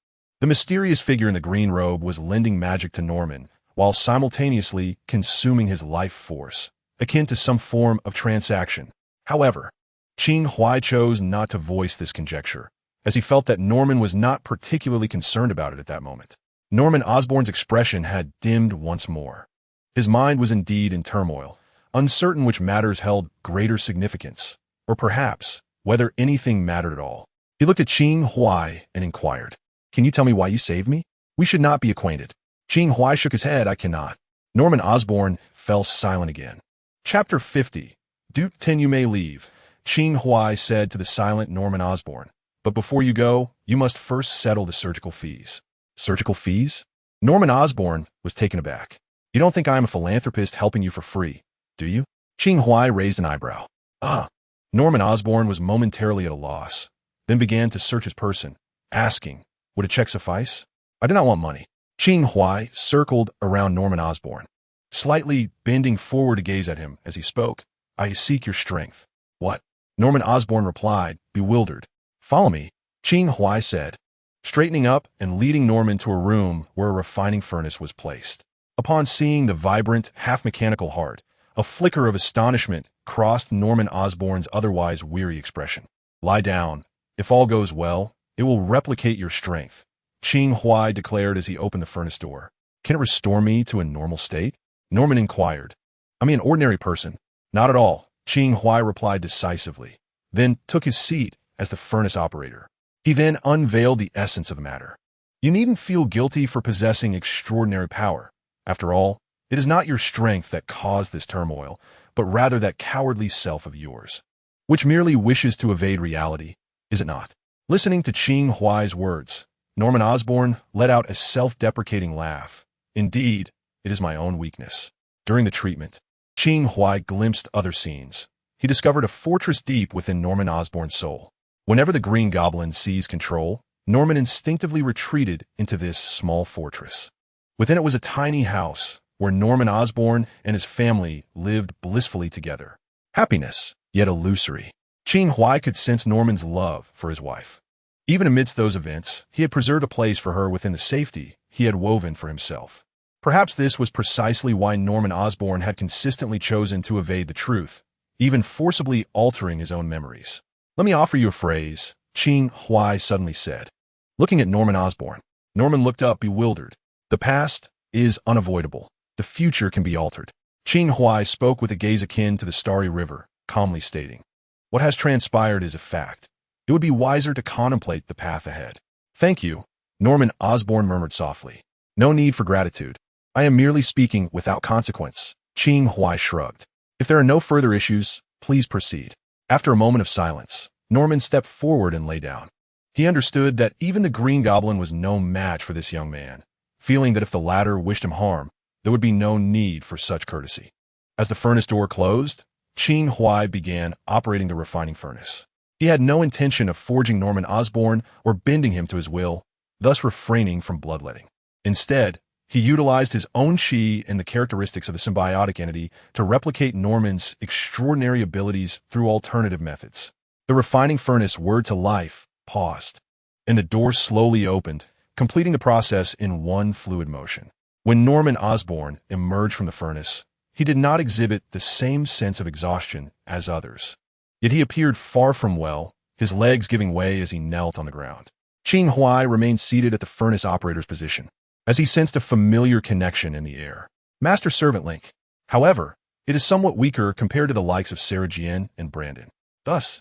A: The mysterious figure in the green robe was lending magic to Norman, while simultaneously consuming his life force, akin to some form of transaction. However, Qing Huai chose not to voice this conjecture, as he felt that Norman was not particularly concerned about it at that moment. Norman Osborn's expression had dimmed once more. His mind was indeed in turmoil, uncertain which matters held greater significance, or perhaps whether anything mattered at all. He looked at Qing Huai and inquired, "Can you tell me why you saved me? We should not be acquainted." Qing Huai shook his head. "I cannot." Norman Osborn fell silent again. Chapter 50. Duke 10 You may leave, Qing Huai said to the silent Norman Osborn. "But before you go, you must first settle the surgical fees." "Surgical fees?" Norman Osborn was taken aback. "You don't think I am a philanthropist helping you for free, do you?" Qing Huai raised an eyebrow. "Ah." Norman Osborn was momentarily at a loss, then began to search his person, asking, "Would a check suffice?" "I do not want money." Qing Huai circled around Norman Osborn, slightly bending forward to gaze at him as he spoke. "I seek your strength." "What?" Norman Osborn replied, bewildered. "Follow me," Qing Huai said, straightening up and leading Norman to a room where a refining furnace was placed. Upon seeing the vibrant, half-mechanical heart, a flicker of astonishment crossed Norman Osborn's otherwise weary expression. "Lie down. If all goes well, it will replicate your strength," Qing Huai declared as he opened the furnace door. "Can it restore me to a normal state?" Norman inquired. "I mean an ordinary person." "Not at all," Qing Huai replied decisively, then took his seat as the furnace operator. He then unveiled the essence of the matter. "You needn't feel guilty for possessing extraordinary power. After all, it is not your strength that caused this turmoil, but rather that cowardly self of yours, which merely wishes to evade reality, is it not?" Listening to Qing Huai's words, Norman Osborn let out a self-deprecating laugh. "Indeed, it is my own weakness." During the treatment, Qing Huai glimpsed other scenes. He discovered a fortress deep within Norman Osborn's soul. Whenever the Green Goblin seized control, Norman instinctively retreated into this small fortress. Within it was a tiny house where Norman Osborn and his family lived blissfully together. Happiness, yet illusory. Qing Huai could sense Norman's love for his wife. Even amidst those events, he had preserved a place for her within the safety he had woven for himself. Perhaps this was precisely why Norman Osborn had consistently chosen to evade the truth, even forcibly altering his own memories. "Let me offer you a phrase," Qing Huai suddenly said. Looking at Norman Osborn, Norman looked up bewildered. "The past is unavoidable. The future can be altered." Qing Huai spoke with a gaze akin to the starry river, calmly stating, "What has transpired is a fact. It would be wiser to contemplate the path ahead." "Thank you," Norman Osborn murmured softly. "No need for gratitude. I am merely speaking without consequence." Qing Huai shrugged. "If there are no further issues, please proceed." After a moment of silence, Norman stepped forward and lay down. He understood that even the Green Goblin was no match for this young man, feeling that if the latter wished him harm, there would be no need for such courtesy. As the furnace door closed, Qing Huai began operating the refining furnace. He had no intention of forging Norman Osborn or bending him to his will, thus refraining from bloodletting. Instead, he utilized his own chi and the characteristics of the symbiotic entity to replicate Norman's extraordinary abilities through alternative methods. The refining furnace whirred to life, paused, and the door slowly opened, completing the process in one fluid motion. When Norman Osborn emerged from the furnace, he did not exhibit the same sense of exhaustion as others. Yet he appeared far from well, his legs giving way as he knelt on the ground. Qing Huai remained seated at the furnace operator's position, as he sensed a familiar connection in the air. Master-servant link. However, it is somewhat weaker compared to the likes of Sarah Jian and Brandon. Thus,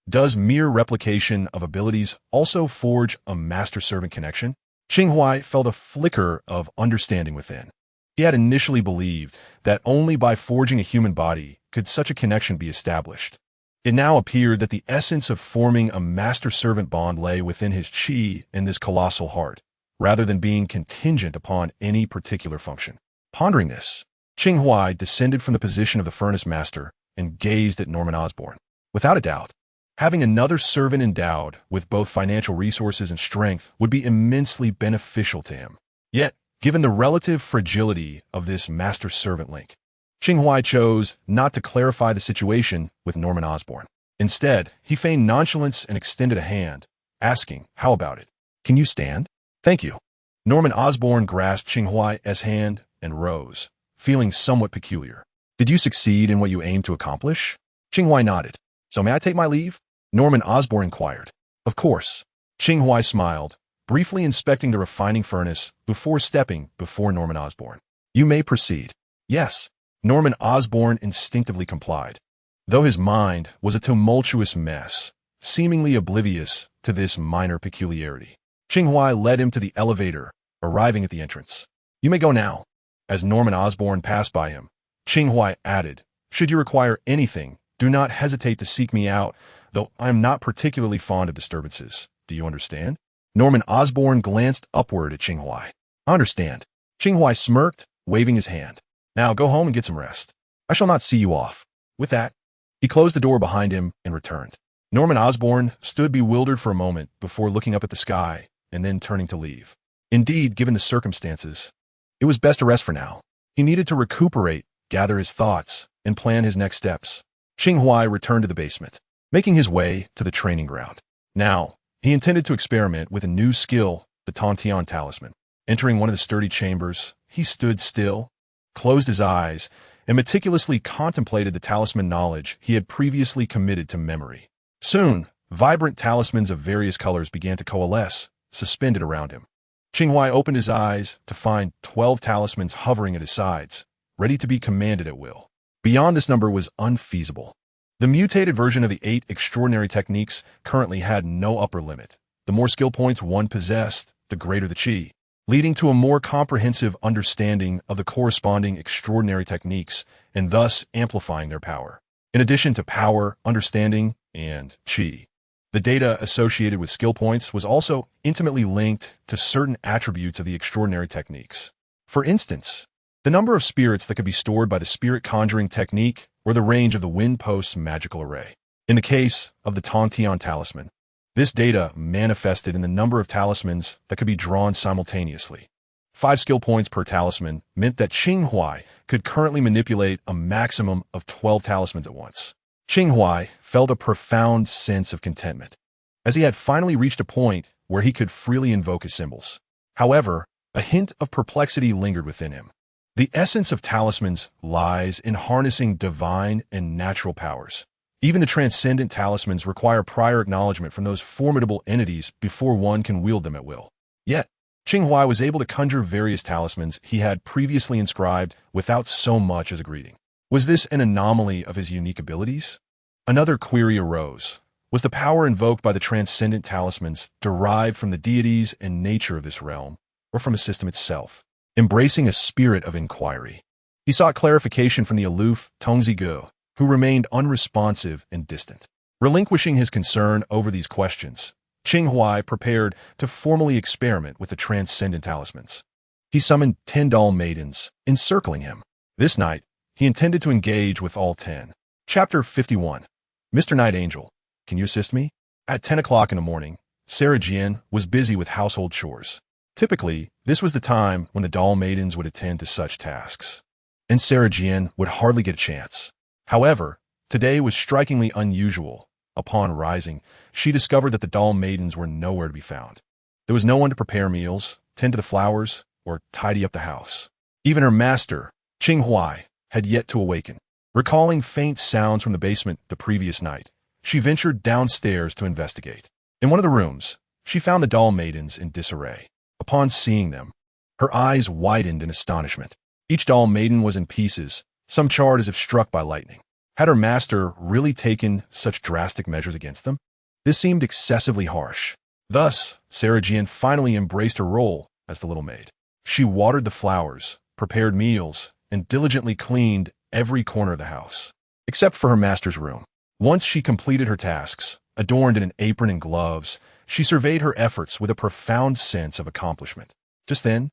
A: does mere replication of abilities also forge a master-servant connection? Qing Huai felt a flicker of understanding within. He had initially believed that only by forging a human body could such a connection be established. It now appeared that the essence of forming a master-servant bond lay within his chi and this colossal heart, rather than being contingent upon any particular function. Pondering this, Qing Huai descended from the position of the furnace master and gazed at Norman Osborn. Without a doubt, having another servant endowed with both financial resources and strength would be immensely beneficial to him. Yet, given the relative fragility of this master-servant link, Qing Huai chose not to clarify the situation with Norman Osborn. Instead, he feigned nonchalance and extended a hand, asking, "How about it? Can you stand?" "Thank you." Norman Osborn grasped Qing Huai's hand and rose, feeling somewhat peculiar. "Did you succeed in what you aimed to accomplish?" Qing Huai nodded. "So may I take my leave?" Norman Osborn inquired. "Of course." Qing Huai smiled, briefly inspecting the refining furnace before stepping before Norman Osborn. "You may proceed." "Yes." Norman Osborn instinctively complied, though his mind was a tumultuous mess, seemingly oblivious to this minor peculiarity. Qing Huai led him to the elevator, arriving at the entrance. "You may go now." As Norman Osborn passed by him, Qing Huai added, "Should you require anything, do not hesitate to seek me out, though I am not particularly fond of disturbances. Do you understand?" Norman Osborn glanced upward at Qing Huai. "I understand." Qing Huai smirked, waving his hand. "Now go home and get some rest. I shall not see you off." With that, he closed the door behind him and returned. Norman Osborn stood bewildered for a moment before looking up at the sky and then turning to leave. Indeed, given the circumstances, it was best to rest for now. He needed to recuperate, gather his thoughts, and plan his next steps. Qing Huai returned to the basement, making his way to the training ground. Now, he intended to experiment with a new skill, the Tantian Talisman. Entering one of the sturdy chambers, he stood still, closed his eyes, and meticulously contemplated the talisman knowledge he had previously committed to memory. Soon, vibrant talismans of various colors began to coalesce, suspended around him. Qing Huai opened his eyes to find 12 talismans hovering at his sides, ready to be commanded at will. Beyond this number was unfeasible. The mutated version of the 8 extraordinary techniques currently had no upper limit. The more skill points one possessed, the greater the chi, leading to a more comprehensive understanding of the corresponding extraordinary techniques and thus amplifying their power. In addition to power, understanding, and chi, the data associated with skill points was also intimately linked to certain attributes of the extraordinary techniques. For instance, the number of spirits that could be stored by the spirit conjuring technique or the range of the wind post's magical array. In the case of the Tantian Talisman, this data manifested in the number of talismans that could be drawn simultaneously. 5 skill points per talisman meant that Qing Huai could currently manipulate a maximum of 12 talismans at once. Qing Huai felt a profound sense of contentment, as he had finally reached a point where he could freely invoke his symbols. However, A hint of perplexity lingered within him. The essence of talismans lies in harnessing divine and natural powers. Even the transcendent talismans require prior acknowledgement from those formidable entities before one can wield them at will. Yet, Qing Huai was able to conjure various talismans he had previously inscribed without so much as a greeting. Was this an anomaly of his unique abilities? Another query arose. Was the power invoked by the transcendent talismans derived from the deities and nature of this realm, or from a system itself? Embracing a spirit of inquiry, he sought clarification from the aloof Tongzi Gu, who remained unresponsive and distant. Relinquishing his concern over these questions, Qing Huai prepared to formally experiment with the transcendent talismans. He summoned 10 doll maidens, encircling him. This night, he intended to engage with all 10. Chapter 51. Mr. Night Angel, can you assist me? At 10 o'clock in the morning, Sarah Jian was busy with household chores. Typically, this was the time when the doll maidens would attend to such tasks, and Sarah Jian would hardly get a chance. However, today was strikingly unusual. Upon rising, she discovered that the doll maidens were nowhere to be found. There was no one to prepare meals, tend to the flowers, or tidy up the house. Even her master, Qing Huai, had yet to awaken. Recalling faint sounds from the basement the previous night, she ventured downstairs to investigate. In one of the rooms, she found the doll maidens in disarray. Upon seeing them, her eyes widened in astonishment. Each doll maiden was in pieces, some charred as if struck by lightning. Had her master really taken such drastic measures against them? This seemed excessively harsh. Thus, Sarah Jian finally embraced her role as the little maid. She watered the flowers, prepared meals, and diligently cleaned every corner of the house, except for her master's room. Once she completed her tasks, adorned in an apron and gloves, she surveyed her efforts with a profound sense of accomplishment. Just then,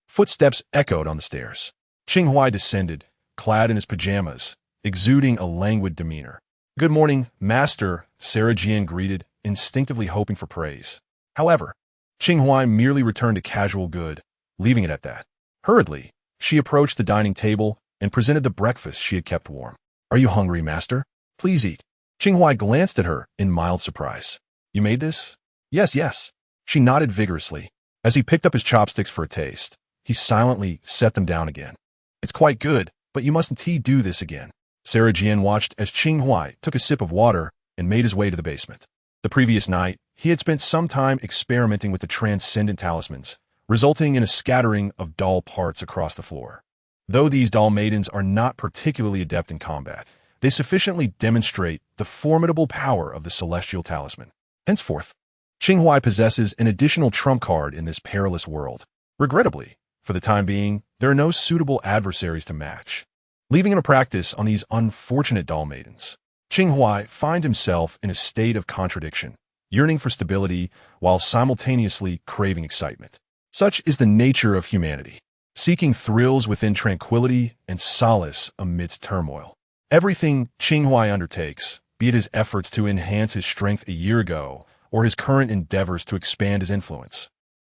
A: footsteps echoed on the stairs. Qing Huai descended, clad in his pajamas, exuding a languid demeanor. "Good morning, master," Sarah Jian greeted, instinctively hoping for praise. However, Qing Huai merely returned a casual good, leaving it at that. Hurriedly, she approached the dining table and presented the breakfast she had kept warm. "Are you hungry, master? Please eat." Qing Huai glanced at her in mild surprise. "You made this?" Yes, yes." She nodded vigorously. As he picked up his chopsticks for a taste, he silently set them down again. "It's quite good, but you mustn't do this again." Sarah Jian watched as Qing Huai took a sip of water and made his way to the basement. The previous night, he had spent some time experimenting with the transcendent talismans, resulting in a scattering of doll parts across the floor. Though these doll maidens are not particularly adept in combat, they sufficiently demonstrate the formidable power of the celestial talisman. Henceforth, Qing Huai possesses an additional trump card in this perilous world. Regrettably, for the time being, there are no suitable adversaries to match. Leaving him to practice on these unfortunate doll maidens, Qing Huai finds himself in a state of contradiction, yearning for stability while simultaneously craving excitement. Such is the nature of humanity, seeking thrills within tranquility and solace amidst turmoil. Everything Qing Huai undertakes, be it his efforts to enhance his strength a year ago or his current endeavors to expand his influence,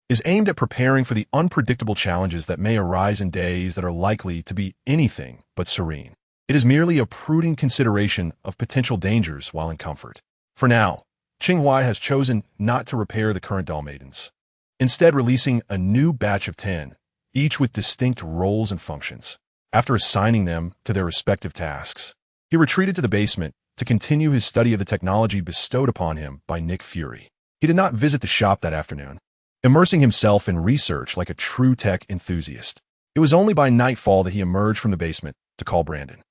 A: is aimed at preparing for the unpredictable challenges that may arise in days that are likely to be anything but serene. It is merely a prudent consideration of potential dangers while in comfort. For now, Qing Huai has chosen not to repair the current doll maidens, instead releasing a new batch of 10, each with distinct roles and functions. After assigning them to their respective tasks, he retreated to the basement to continue his study of the technology bestowed upon him by Nick Fury. He did not visit the shop that afternoon, immersing himself in research like a true tech enthusiast. It was only by nightfall that he emerged from the basement to call Brandon.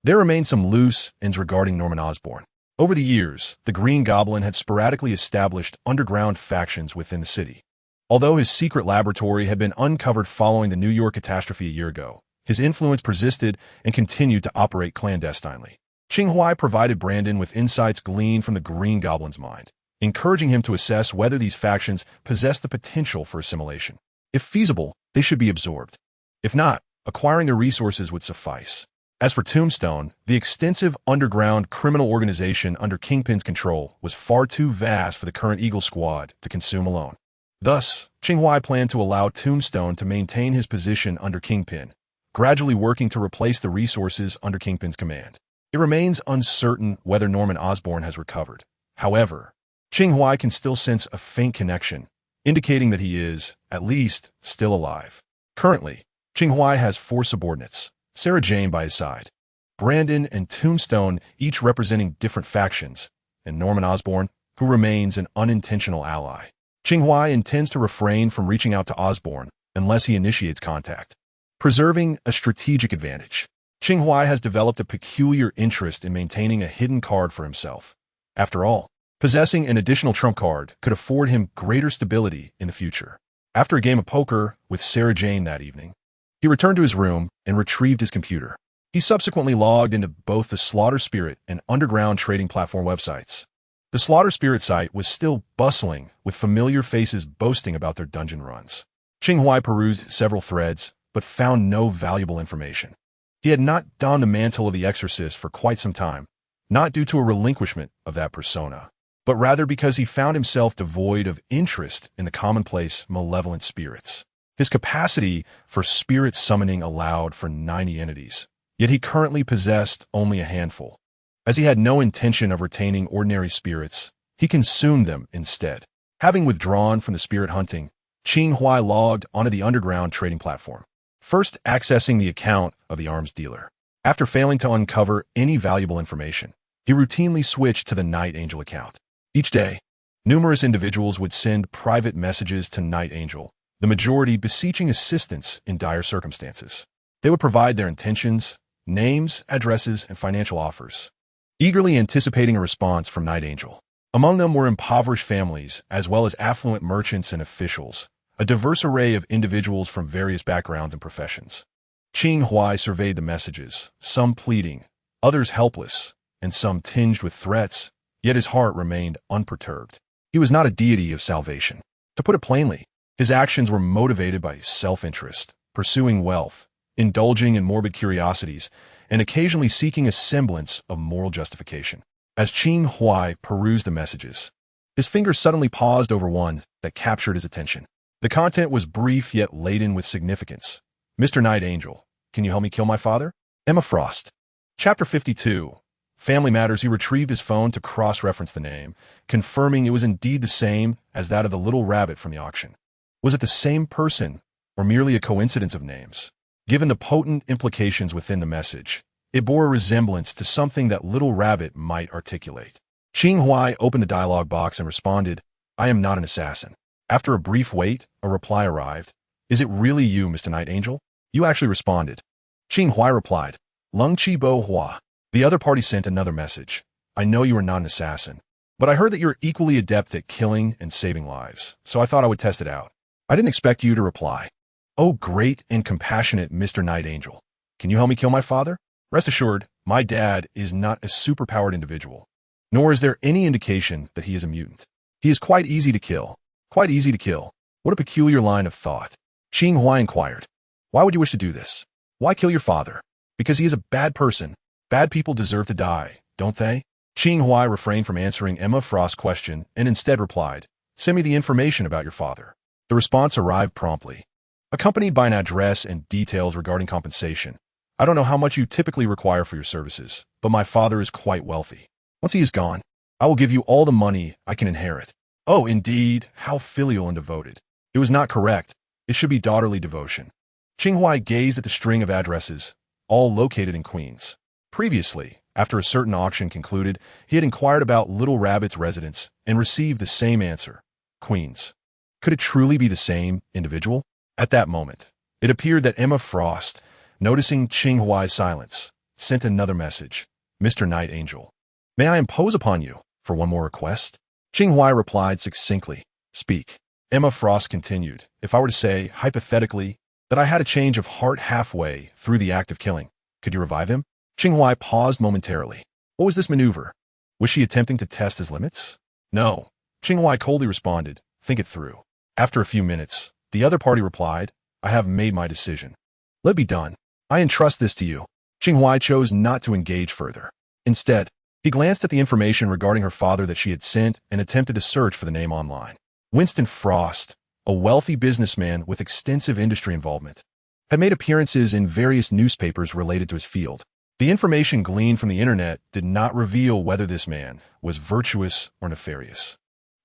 A: There remained some loose ends regarding Norman Osborn. Over the years, the Green Goblin had sporadically established underground factions within the city. Although his secret laboratory had been uncovered following the New York catastrophe a year ago, his influence persisted and continued to operate clandestinely. Qing Huai provided Brandon with insights gleaned from the Green Goblin's mind, encouraging him to assess whether these factions possessed the potential for assimilation. If feasible, they should be absorbed. If not, acquiring their resources would suffice. As for Tombstone, the extensive underground criminal organization under Kingpin's control was far too vast for the current Eagle Squad to consume alone. Thus, Qing Huai planned to allow Tombstone to maintain his position under Kingpin, gradually working to replace the resources under Kingpin's command. It remains uncertain whether Norman Osborn has recovered. However, Qing Huai can still sense a faint connection, indicating that he is, at least, still alive. Currently, Qing Huai has 4 subordinates, Sarah Jane by his side, Brandon and Tombstone each representing different factions, and Norman Osborn, who remains an unintentional ally. Qing Huai intends to refrain from reaching out to Osborn unless he initiates contact, preserving a strategic advantage. Qing Huai has developed a peculiar interest in maintaining a hidden card for himself. After all, possessing an additional trump card could afford him greater stability in the future. After a game of poker with Sarah Jane that evening, he returned to his room and retrieved his computer. He subsequently logged into both the Slaughter Spirit and Underground trading platform websites. The Slaughter Spirit site was still bustling with familiar faces boasting about their dungeon runs. Qing Huai perused several threads, but found no valuable information. He had not donned the mantle of the exorcist for quite some time, not due to a relinquishment of that persona, but rather because he found himself devoid of interest in the commonplace malevolent spirits. His capacity for spirit summoning allowed for 90 entities, yet he currently possessed only a handful. As he had no intention of retaining ordinary spirits, he consumed them instead. Having withdrawn from the spirit hunting, Qing Huai logged onto the Underground trading platform, first accessing the account of the arms dealer. After failing to uncover any valuable information, he routinely switched to the Night Angel account. Each day, numerous individuals would send private messages to Night Angel, the majority beseeching assistance in dire circumstances. They would provide their intentions, names, addresses, and financial offers, eagerly anticipating a response from Night Angel. Among them were impoverished families, as well as affluent merchants and officials, a diverse array of individuals from various backgrounds and professions. Qing Huai surveyed the messages, some pleading, others helpless, and some tinged with threats, yet his heart remained unperturbed. He was not a deity of salvation. To put it plainly, his actions were motivated by self-interest, pursuing wealth, indulging in morbid curiosities, and occasionally seeking a semblance of moral justification. As Qing Huai perused the messages, his fingers suddenly paused over one that captured his attention. The content was brief yet laden with significance. Mr. Night Angel, can you help me kill my father? Emma Frost. Chapter 52. Family Matters. He retrieved his phone to cross-reference the name, confirming it was indeed the same as that of the little rabbit from the auction. Was it the same person, or merely a coincidence of names? Given the potent implications within the message, it bore a resemblance to something that Little Rabbit might articulate. Qing Huai opened the dialog box and responded, "I am not an assassin." After a brief wait, a reply arrived. "Is it really you, Mr. Night Angel?" "You actually responded." Qing Huai replied, "Lung Chi Bo Hua." The other party sent another message. "I know you are not an assassin, but I heard that you're equally adept at killing and saving lives, so I thought I would test it out. I didn't expect you to reply." "Oh, great and compassionate Mr. Night Angel. Can you help me kill my father?" "Rest assured, my dad is not a superpowered individual, nor is there any indication that he is a mutant. He is quite easy to kill. Quite easy to kill. What a peculiar line of thought." Qing Huai inquired, "Why would you wish to do this? Why kill your father?" "Because he is a bad person. Bad people deserve to die, don't they?" Qing Huai refrained from answering Emma Frost's question and instead replied, "Send me the information about your father." The response arrived promptly, accompanied by an address and details regarding compensation. "I don't know how much you typically require for your services, but my father is quite wealthy. Once he is gone, I will give you all the money I can inherit." "Oh, indeed, how filial and devoted." It was not correct. It should be daughterly devotion. Qing Huai gazed at the string of addresses, all located in Queens. Previously, after a certain auction concluded, he had inquired about Little Rabbit's residence and received the same answer, Queens. Could it truly be the same individual? At that moment, it appeared that Emma Frost, noticing Qing Huai's silence, sent another message, "Mr. Night Angel, may I impose upon you for one more request?" Qing Huai replied succinctly, "Speak." Emma Frost continued, "If I were to say, hypothetically, that I had a change of heart halfway through the act of killing, could you revive him?" Qing Huai paused momentarily. What was this maneuver? Was she attempting to test his limits? "No." Qing Huai coldly responded, "Think it through." After a few minutes, the other party replied, "I have made my decision. Let it be done. I entrust this to you." Qing Huai chose not to engage further. Instead, he glanced at the information regarding her father that she had sent and attempted to search for the name online. Winston Frost, a wealthy businessman with extensive industry involvement, had made appearances in various newspapers related to his field. The information gleaned from the internet did not reveal whether this man was virtuous or nefarious.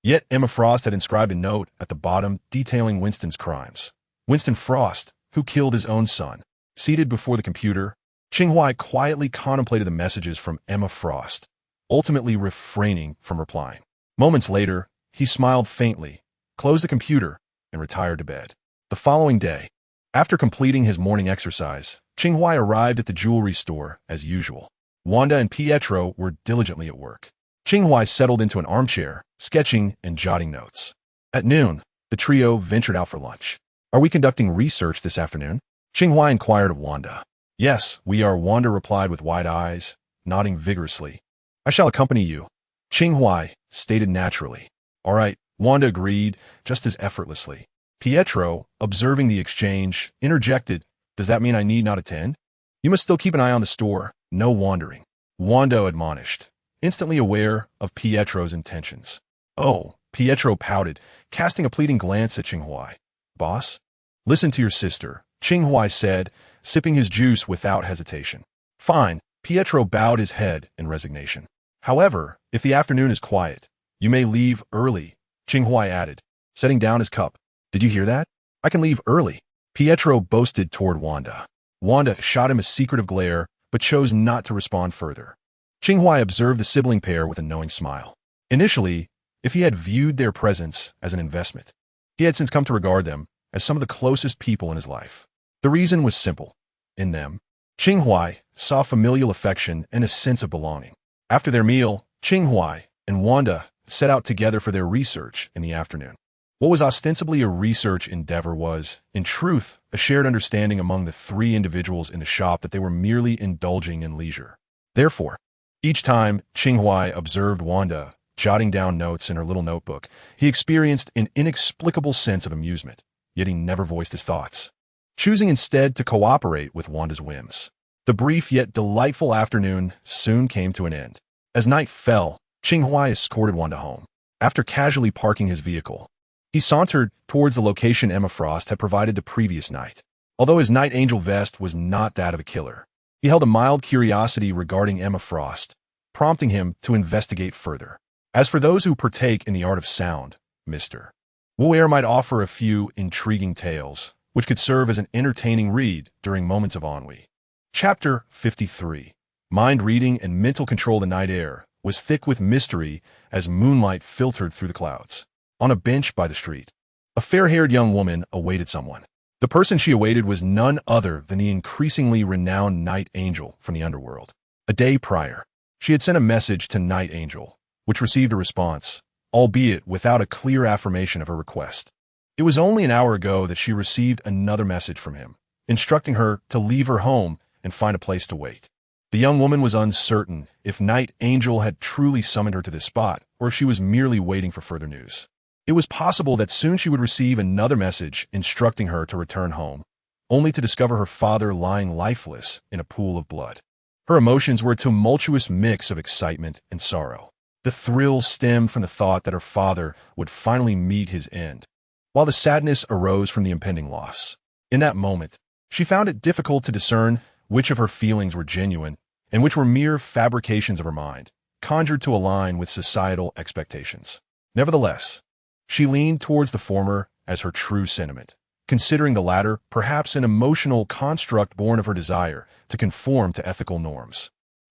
A: Yet Emma Frost had inscribed a note at the bottom detailing Winston's crimes. Winston Frost, who killed his own son. Seated before the computer, Qing Huai quietly contemplated the messages from Emma Frost, ultimately refraining from replying. Moments later, he smiled faintly, closed the computer, and retired to bed. The following day, after completing his morning exercise, Qing Huai arrived at the jewelry store as usual. Wanda and Pietro were diligently at work. Qing Huai settled into an armchair, sketching and jotting notes. At noon, the trio ventured out for lunch. "Are we conducting research this afternoon?" Qing Huai inquired of Wanda. "Yes, we are," Wanda replied with wide eyes, nodding vigorously. "I shall accompany you," Qing Huai stated naturally. "All right," Wanda agreed, just as effortlessly. Pietro, observing the exchange, interjected, "Does that mean I need not attend?" "You must still keep an eye on the store. No wandering," Wanda admonished, instantly aware of Pietro's intentions. "Oh," Pietro pouted, casting a pleading glance at Qing Huai. "Boss? Listen to your sister," Qing Huai said, sipping his juice without hesitation. "Fine," Pietro bowed his head in resignation. "However, if the afternoon is quiet, you may leave early," Qing Huai added, setting down his cup. "Did you hear that? I can leave early," Pietro boasted toward Wanda. Wanda shot him a secretive glare, but chose not to respond further. Qing Huai observed the sibling pair with a knowing smile. Initially, if he had viewed their presence as an investment, he had since come to regard them as some of the closest people in his life. The reason was simple. In them, Qing Huai saw familial affection and a sense of belonging. After their meal, Qing Huai and Wanda set out together for their research in the afternoon. What was ostensibly a research endeavor was, in truth, a shared understanding among the three individuals in the shop that they were merely indulging in leisure. Therefore, each time Qing Huai observed Wanda jotting down notes in her little notebook, he experienced an inexplicable sense of amusement, yet he never voiced his thoughts, choosing instead to cooperate with Wanda's whims. The brief yet delightful afternoon soon came to an end. As night fell, Qing Huai escorted Wanda home. After casually parking his vehicle, he sauntered towards the location Emma Frost had provided the previous night. Although his Night Angel vest was not that of a killer, he held a mild curiosity regarding Emma Frost, prompting him to investigate further. As for those who partake in the art of sound, Mr. Wu might offer a few intriguing tales, which could serve as an entertaining read during moments of ennui. Chapter 53. Mind reading and mental control. The night air was thick with mystery as moonlight filtered through the clouds. On a bench by the street, a fair-haired young woman awaited someone. The person she awaited was none other than the increasingly renowned Night Angel from the underworld. A day prior, she had sent a message to Night Angel, which received a response, albeit without a clear affirmation of her request. It was only an hour ago that she received another message from him, instructing her to leave her home and find a place to wait. The young woman was uncertain if Night Angel had truly summoned her to this spot, or if she was merely waiting for further news. It was possible that soon she would receive another message instructing her to return home, only to discover her father lying lifeless in a pool of blood. Her emotions were a tumultuous mix of excitement and sorrow. The thrill stemmed from the thought that her father would finally meet his end, while the sadness arose from the impending loss. In that moment, she found it difficult to discern which of her feelings were genuine and which were mere fabrications of her mind, conjured to align with societal expectations. Nevertheless, she leaned towards the former as her true sentiment, considering the latter perhaps an emotional construct born of her desire to conform to ethical norms.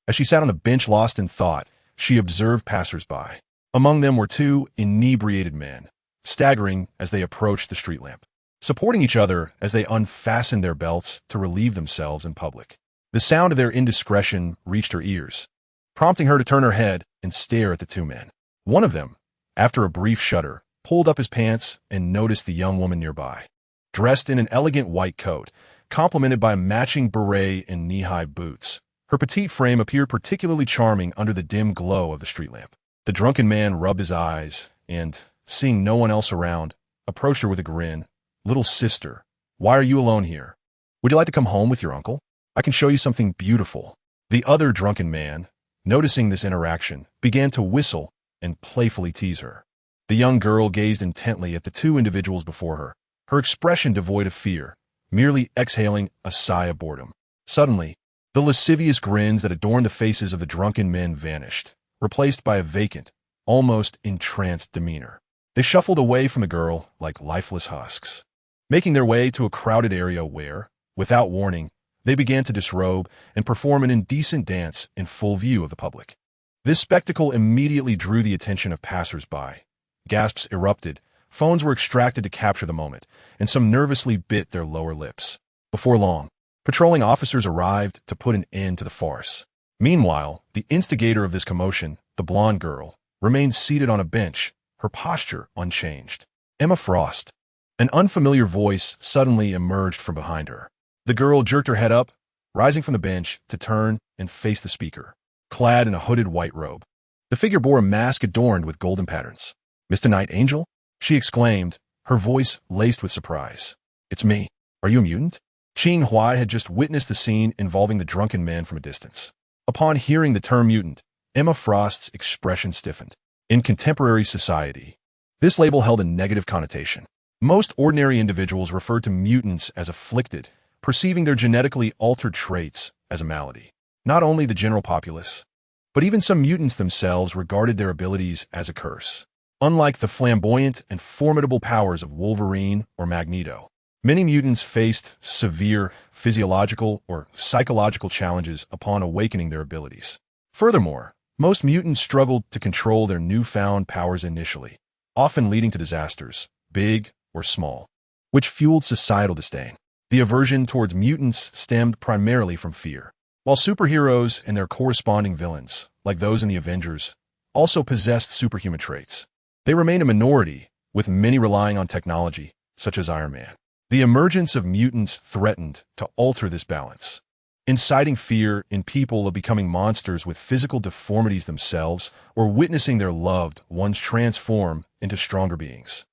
A: As she sat on the bench lost in thought, she observed passers-by. Among them were two inebriated men, staggering as they approached the street lamp, supporting each other as they unfastened their belts to relieve themselves in public. The sound of their indiscretion reached her ears, prompting her to turn her head and stare at the two men. One of them, after a brief shudder, pulled up his pants and noticed the young woman nearby. Dressed in an elegant white coat, complemented by a matching beret and knee-high boots, her petite frame appeared particularly charming under the dim glow of the street lamp. The drunken man rubbed his eyes and, seeing no one else around, approached her with a grin. "Little sister, why are you alone here? Would you like to come home with your uncle? I can show you something beautiful." The other drunken man, noticing this interaction, began to whistle and playfully tease her. The young girl gazed intently at the two individuals before her, her expression devoid of fear, merely exhaling a sigh of boredom. Suddenly, the lascivious grins that adorned the faces of the drunken men vanished, replaced by a vacant, almost entranced demeanor. They shuffled away from the girl like lifeless husks, making their way to a crowded area where, without warning, they began to disrobe and perform an indecent dance in full view of the public. This spectacle immediately drew the attention of passers-by. Gasps erupted, phones were extracted to capture the moment, and some nervously bit their lower lips. Before long, patrolling officers arrived to put an end to the farce. Meanwhile, the instigator of this commotion, the blonde girl, remained seated on a bench, her posture unchanged. Emma Frost. An unfamiliar voice suddenly emerged from behind her. The girl jerked her head up, rising from the bench to turn and face the speaker, clad in a hooded white robe. The figure bore a mask adorned with golden patterns. "Mr. Night Angel?" she exclaimed, her voice laced with surprise. "It's me. Are you a mutant?" Qing Huai had just witnessed the scene involving the drunken man from a distance. Upon hearing the term mutant, Emma Frost's expression stiffened. In contemporary society, this label held a negative connotation. Most ordinary individuals referred to mutants as afflicted, perceiving their genetically altered traits as a malady. Not only the general populace, but even some mutants themselves regarded their abilities as a curse. Unlike the flamboyant and formidable powers of Wolverine or Magneto, many mutants faced severe physiological or psychological challenges upon awakening their abilities. Furthermore, most mutants struggled to control their newfound powers initially, often leading to disasters, big or small, which fueled societal disdain. The aversion towards mutants stemmed primarily from fear. While superheroes and their corresponding villains, like those in the Avengers, also possessed superhuman traits, they remained a minority, with many relying on technology, such as Iron Man. The emergence of mutants threatened to alter this balance, inciting fear in people of becoming monsters with physical deformities themselves or witnessing their loved ones transform into stronger beings.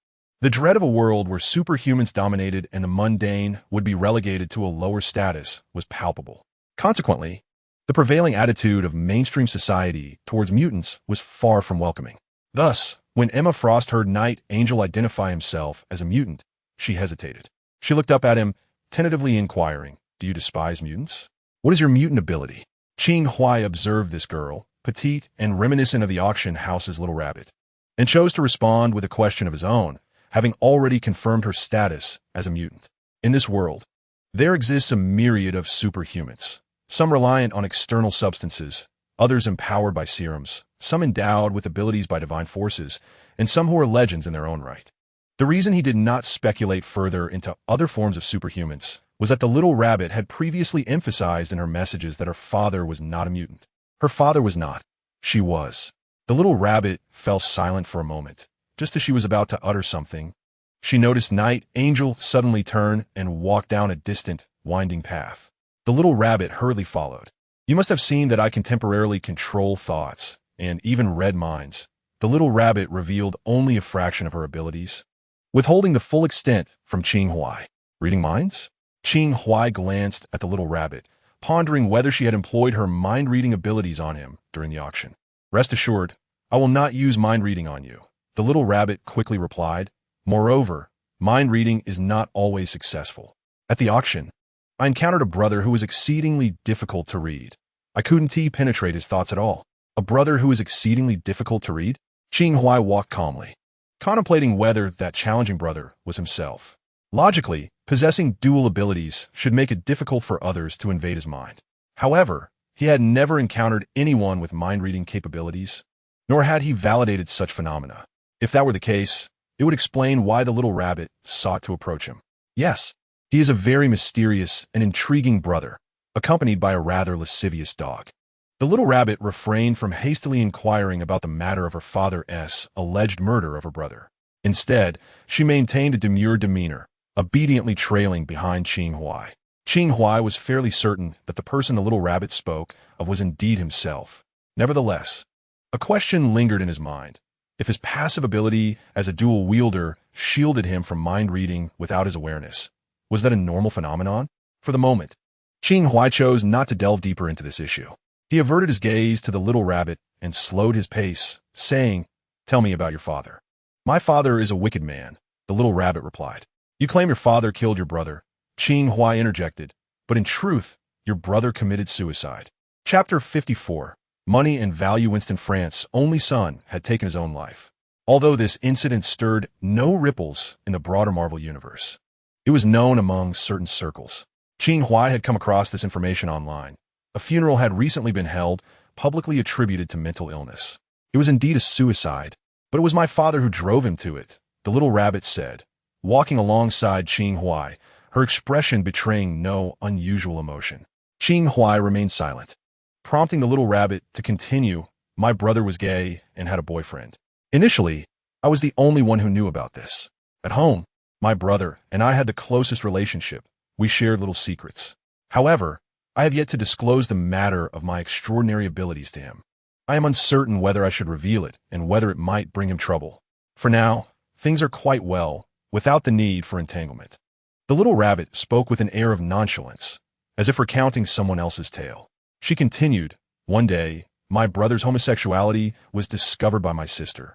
A: The dread of a world where superhumans dominated and the mundane would be relegated to a lower status was palpable. Consequently, the prevailing attitude of mainstream society towards mutants was far from welcoming. Thus, when Emma Frost heard Night Angel identify himself as a mutant, she hesitated. She looked up at him, tentatively inquiring, "Do you despise mutants? What is your mutant ability?" Qing Huai observed this girl, petite and reminiscent of the auction house's little rabbit, and chose to respond with a question of his own, having already confirmed her status as a mutant. In this world, there exists a myriad of superhumans, some reliant on external substances, others empowered by serums, some endowed with abilities by divine forces, and some who are legends in their own right. The reason he did not speculate further into other forms of superhumans was that the little rabbit had previously emphasized in her messages that her father was not a mutant. Her father was not. She was. The little rabbit fell silent for a moment. Just as she was about to utter something, she noticed Night Angel suddenly turn and walk down a distant, winding path. The little rabbit hurriedly followed. "You must have seen that I can temporarily control thoughts, and even read minds." The little rabbit revealed only a fraction of her abilities, withholding the full extent from Qing Huai. "Reading minds?" Qing Huai glanced at the little rabbit, pondering whether she had employed her mind-reading abilities on him during the auction. "Rest assured, I will not use mind-reading on you," the little rabbit quickly replied. "Moreover, mind-reading is not always successful. At the auction, I encountered a brother who was exceedingly difficult to read. I couldn't penetrate his thoughts at all." "A brother who is exceedingly difficult to read?" Qing Huai walked calmly, contemplating whether that challenging brother was himself. Logically, possessing dual abilities should make it difficult for others to invade his mind. However, he had never encountered anyone with mind-reading capabilities, nor had he validated such phenomena. If that were the case, it would explain why the little rabbit sought to approach him. Yes, he is a very mysterious and intriguing brother, accompanied by a rather lascivious dog. The little rabbit refrained from hastily inquiring about the matter of her father's alleged murder of her brother. Instead, she maintained a demure demeanor, obediently trailing behind Qing Huai. Qing Huai was fairly certain that the person the little rabbit spoke of was indeed himself. Nevertheless, a question lingered in his mind. If his passive ability as a dual wielder shielded him from mind-reading without his awareness, was that a normal phenomenon? For the moment, Qing Huai chose not to delve deeper into this issue. He averted his gaze to the little rabbit and slowed his pace, saying, "Tell me about your father." "My father is a wicked man," the little rabbit replied. "You claim your father killed your brother," Qing Huai interjected, "but in truth, your brother committed suicide." Chapter 54. money and value Winston France's only son had taken his own life. Although this incident stirred no ripples in the broader Marvel universe, it was known among certain circles. Qing Huai had come across this information online. A funeral had recently been held, publicly attributed to mental illness. It was indeed a suicide, but it was my father who drove him to it, the little rabbit said, walking alongside Qing Huai, her expression betraying no unusual emotion. Qing Huai remained silent, prompting the little rabbit to continue. My brother was gay and had a boyfriend. Initially, I was the only one who knew about this. At home, my brother and I had the closest relationship. We shared little secrets. However, I have yet to disclose the matter of my extraordinary abilities to him. I am uncertain whether I should reveal it and whether it might bring him trouble. For now, things are quite well, without the need for entanglement. The little rabbit spoke with an air of nonchalance, as if recounting someone else's tale. She continued, "One day, my brother's homosexuality was discovered by my sister.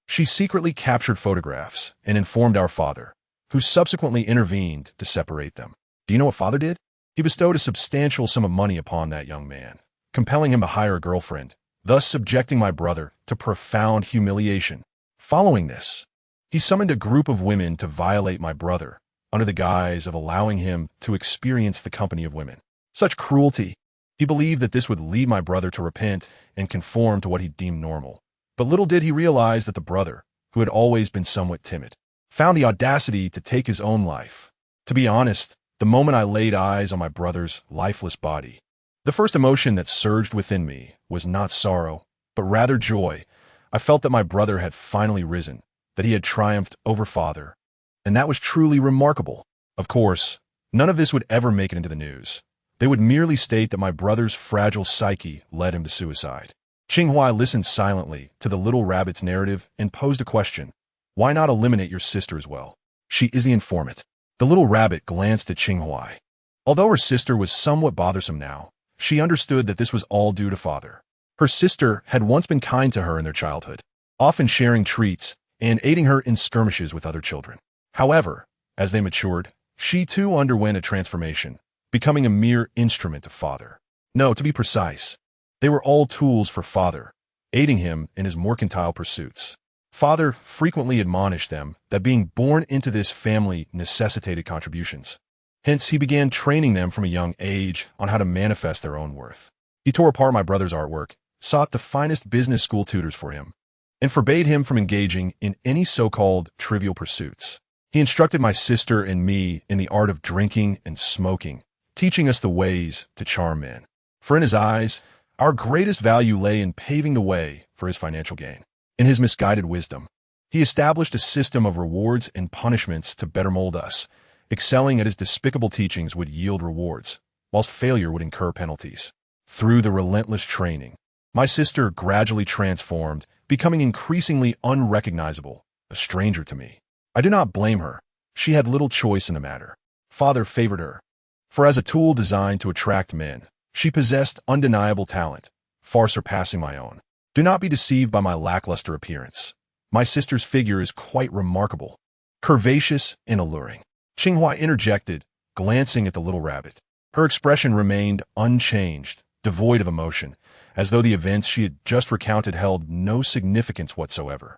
A: She secretly captured photographs and informed our father, who subsequently intervened to separate them. Do you know what father did? He bestowed a substantial sum of money upon that young man, compelling him to hire a girlfriend, thus subjecting my brother to profound humiliation. Following this, he summoned a group of women to violate my brother, under the guise of allowing him to experience the company of women. Such cruelty! He believed that this would lead my brother to repent and conform to what he deemed normal. But little did he realize that the brother, who had always been somewhat timid, found the audacity to take his own life. To be honest, the moment I laid eyes on my brother's lifeless body, the first emotion that surged within me was not sorrow, but rather joy. I felt that my brother had finally risen, that he had triumphed over father, and that was truly remarkable. Of course, none of this would ever make it into the news. They would merely state that my brother's fragile psyche led him to suicide. Qing Huai listened silently to the little rabbit's narrative and posed a question. Why not eliminate your sister as well? She is the informant. The little rabbit glanced at Qing Huai. Although her sister was somewhat bothersome now, she understood that this was all due to father. Her sister had once been kind to her in their childhood, often sharing treats and aiding her in skirmishes with other children. However, as they matured, she too underwent a transformation, becoming a mere instrument of father. No, to be precise, they were all tools for father, aiding him in his mercantile pursuits. Father frequently admonished them that being born into this family necessitated contributions. Hence, he began training them from a young age on how to manifest their own worth. He tore apart my brother's artwork, sought the finest business school tutors for him, and forbade him from engaging in any so-called trivial pursuits. He instructed my sister and me in the art of drinking and smoking, teaching us the ways to charm men. For in his eyes, our greatest value lay in paving the way for his financial gain. In his misguided wisdom, he established a system of rewards and punishments to better mold us. Excelling at his despicable teachings would yield rewards, whilst failure would incur penalties. Through the relentless training, my sister gradually transformed, becoming increasingly unrecognizable, a stranger to me. I do not blame her. She had little choice in the matter. Father favored her, for as a tool designed to attract men, she possessed undeniable talent, far surpassing my own. Do not be deceived by my lackluster appearance. My sister's figure is quite remarkable, curvaceous and alluring. Qing Huai interjected, glancing at the little rabbit. Her expression remained unchanged, devoid of emotion, as though the events she had just recounted held no significance whatsoever.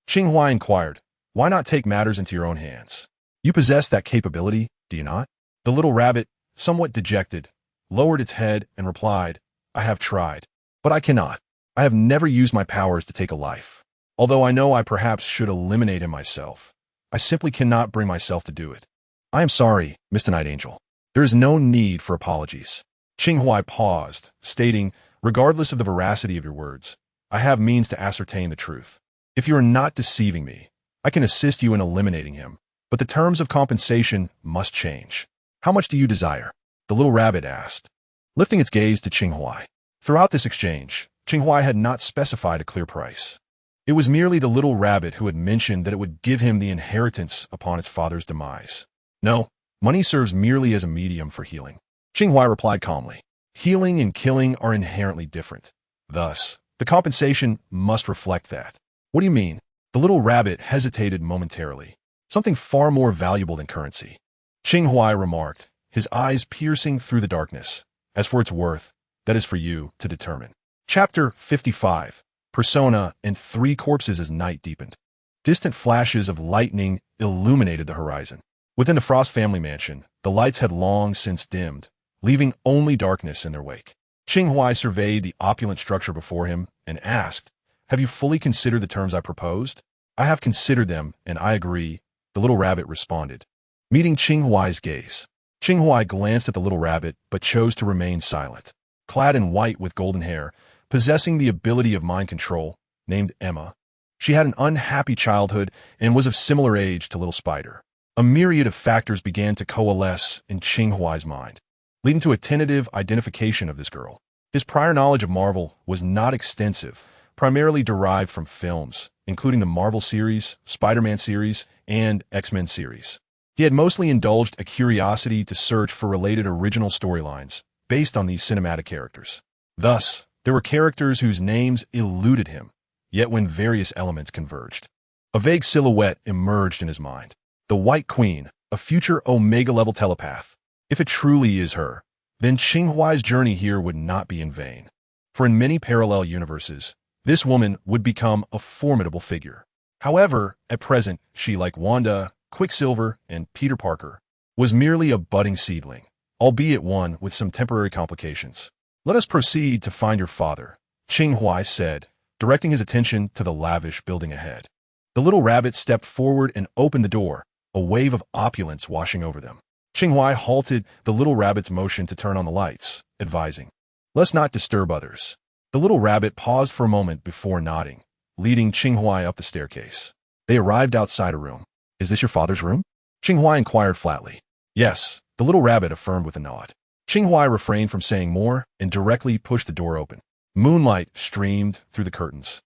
A: Qing Huai inquired, "Why not take matters into your own hands? You possess that capability, do you not?" The little rabbit, somewhat dejected, lowered its head and replied, "I have tried, but I cannot. I have never used my powers to take a life. Although I know I perhaps should eliminate him myself, I simply cannot bring myself to do it. I am sorry, Mr. Night Angel. There is no need for apologies." Qing Huai paused, stating, "Regardless of the veracity of your words, I have means to ascertain the truth. If you are not deceiving me, I can assist you in eliminating him, but the terms of compensation must change. How much do you desire?" The little rabbit asked, lifting its gaze to Qing Huai. Throughout this exchange, Qing Huai had not specified a clear price. It was merely the little rabbit who had mentioned that it would give him the inheritance upon its father's demise. "No, money serves merely as a medium for healing." Qing Huai replied calmly. "Healing and killing are inherently different. Thus, the compensation must reflect that." "What do you mean?" The little rabbit hesitated momentarily. "Something far more valuable than currency," Qing Huai remarked, his eyes piercing through the darkness. "As for its worth, that is for you to determine." Chapter 55. Persona and three corpses as night deepened. Distant flashes of lightning illuminated the horizon. Within the Frost family mansion, the lights had long since dimmed, leaving only darkness in their wake. Qing Huai surveyed the opulent structure before him and asked, "Have you fully considered the terms I proposed?" "I have considered them, and I agree," the little rabbit responded. Meeting Qing Huai's gaze, Qing Huai glanced at the little rabbit but chose to remain silent. Clad in white with golden hair, possessing the ability of mind control, named Emma, she had an unhappy childhood and was of similar age to Little Spider. A myriad of factors began to coalesce in Qing Huai's mind, leading to a tentative identification of this girl. His prior knowledge of Marvel was not extensive, primarily derived from films, including the Marvel series, Spider-Man series, and X-Men series. He had mostly indulged a curiosity to search for related original storylines based on these cinematic characters. Thus, there were characters whose names eluded him, yet when various elements converged, a vague silhouette emerged in his mind. The White Queen, a future Omega-level telepath. If it truly is her, then Qing Huai's journey here would not be in vain. For in many parallel universes, this woman would become a formidable figure. However, at present, she, like Wanda, Quicksilver, and Peter Parker, was merely a budding seedling, albeit one with some temporary complications. "Let us proceed to find your father," Qing Huai said, directing his attention to the lavish building ahead. The little rabbit stepped forward and opened the door, a wave of opulence washing over them. Qing Huai halted the little rabbit's motion to turn on the lights, advising, "Let's not disturb others." The little rabbit paused for a moment before nodding, leading Qing Huai up the staircase. They arrived outside a room. "Is this your father's room?" Qing Huai inquired flatly. "Yes," the little rabbit affirmed with a nod. Qing Huai refrained from saying more and directly pushed the door open. Moonlight streamed through the curtains,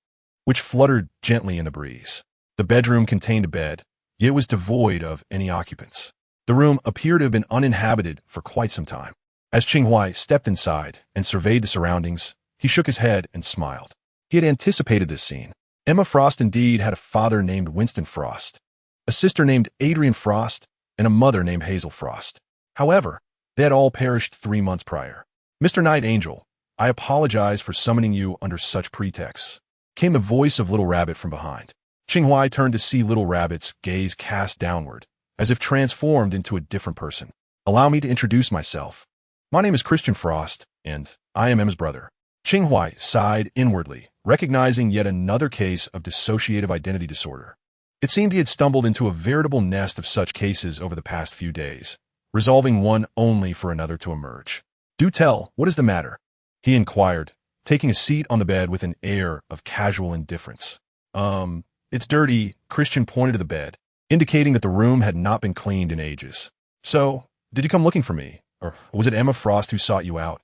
A: which fluttered gently in the breeze. The bedroom contained a bed, yet it was devoid of any occupants. The room appeared to have been uninhabited for quite some time. As Qing Huai stepped inside and surveyed the surroundings, he shook his head and smiled. He had anticipated this scene. Emma Frost indeed had a father named Winston Frost, a sister named Adrian Frost, and a mother named Hazel Frost. However, they had all perished 3 months prior. "Mr. Night Angel, I apologize for summoning you under such pretexts," came the voice of Little Rabbit from behind. Qing Huai turned to see Little Rabbit's gaze cast downward, as if transformed into a different person. "Allow me to introduce myself. My name is Christian Frost, and I am Emma's brother." Qing Huai sighed inwardly, recognizing yet another case of dissociative identity disorder. It seemed he had stumbled into a veritable nest of such cases over the past few days, resolving one only for another to emerge. "Do tell, what is the matter?" he inquired, taking a seat on the bed with an air of casual indifference. It's dirty," Christian pointed to the bed, indicating that the room had not been cleaned in ages. "So, did you come looking for me? Or was it Emma Frost who sought you out?"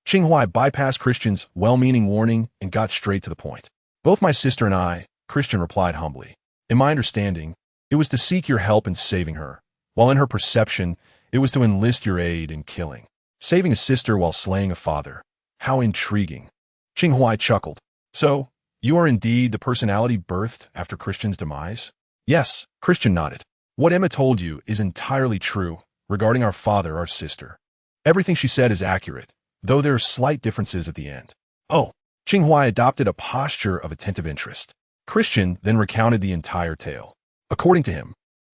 A: Qing Huai bypassed Christian's well-meaning warning and got straight to the point. "Both my sister and I," Christian replied humbly. "In my understanding, it was to seek your help in saving her, while in her perception, it was to enlist your aid in killing. Saving a sister while slaying a father. How intriguing." Qing Huai chuckled. "So, you are indeed the personality birthed after Christian's demise?" "Yes," Christian nodded. "What Emma told you is entirely true regarding our father, our sister. Everything she said is accurate, though there are slight differences at the end." "Oh." Qing Huai adopted a posture of attentive interest. Christian then recounted the entire tale. According to him,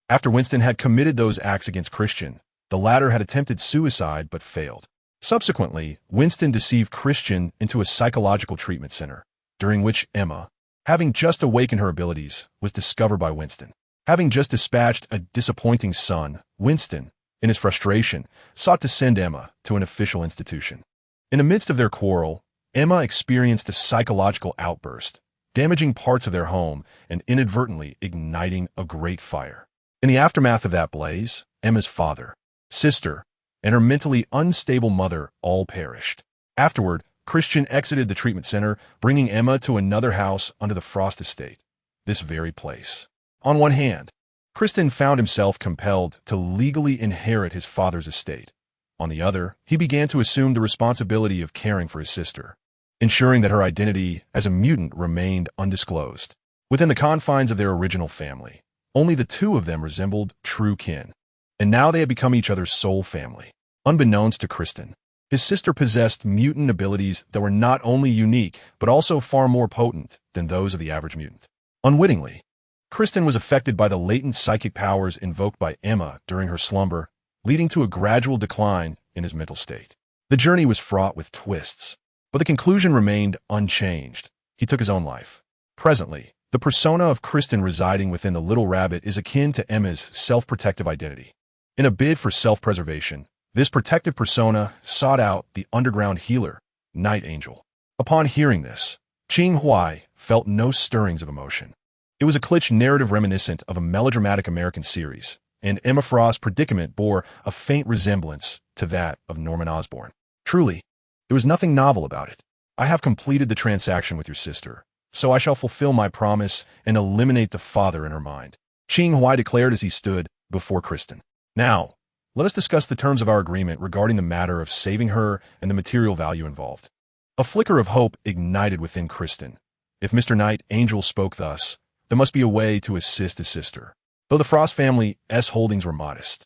A: after Winston had committed those acts against Christian, the latter had attempted suicide but failed. Subsequently, Winston deceived Christian into a psychological treatment center, during which Emma, having just awakened her abilities, was discovered by Winston. Having just dispatched a disappointing son, Winston, in his frustration, sought to send Emma to an official institution. In the midst of their quarrel, Emma experienced a psychological outburst, damaging parts of their home and inadvertently igniting a great fire. In the aftermath of that blaze, Emma's father, sister, and her mentally unstable mother all perished. Afterward, Christian exited the treatment center, bringing Emma to another house under the Frost estate, this very place. On one hand, Christian found himself compelled to legally inherit his father's estate. On the other, he began to assume the responsibility of caring for his sister, ensuring that her identity as a mutant remained undisclosed. Within the confines of their original family, only the two of them resembled true kin, and now they had become each other's sole family. Unbeknownst to Christian, His sister possessed mutant abilities that were not only unique, but also far more potent than those of the average mutant. Unwittingly, Kristen was affected by the latent psychic powers invoked by Emma during her slumber, leading to a gradual decline in his mental state. The journey was fraught with twists, but the conclusion remained unchanged. He took his own life. Presently, the persona of Kristen residing within the little rabbit is akin to Emma's self-protective identity. In a bid for self-preservation, this protective persona sought out the underground healer, Night Angel. Upon hearing this, Qing Huai felt no stirrings of emotion. It was a cliché narrative reminiscent of a melodramatic American series, and Emma Frost's predicament bore a faint resemblance to that of Norman Osborn. Truly, there was nothing novel about it. I have completed the transaction with your sister, so I shall fulfill my promise and eliminate the father in her mind, Qing Huai declared as he stood before Kristen. Now, let us discuss the terms of our agreement regarding the matter of saving her and the material value involved. A flicker of hope ignited within Kristen. If Mr. Night Angel spoke thus, there must be a way to assist his sister. Though the Frost family's holdings were modest,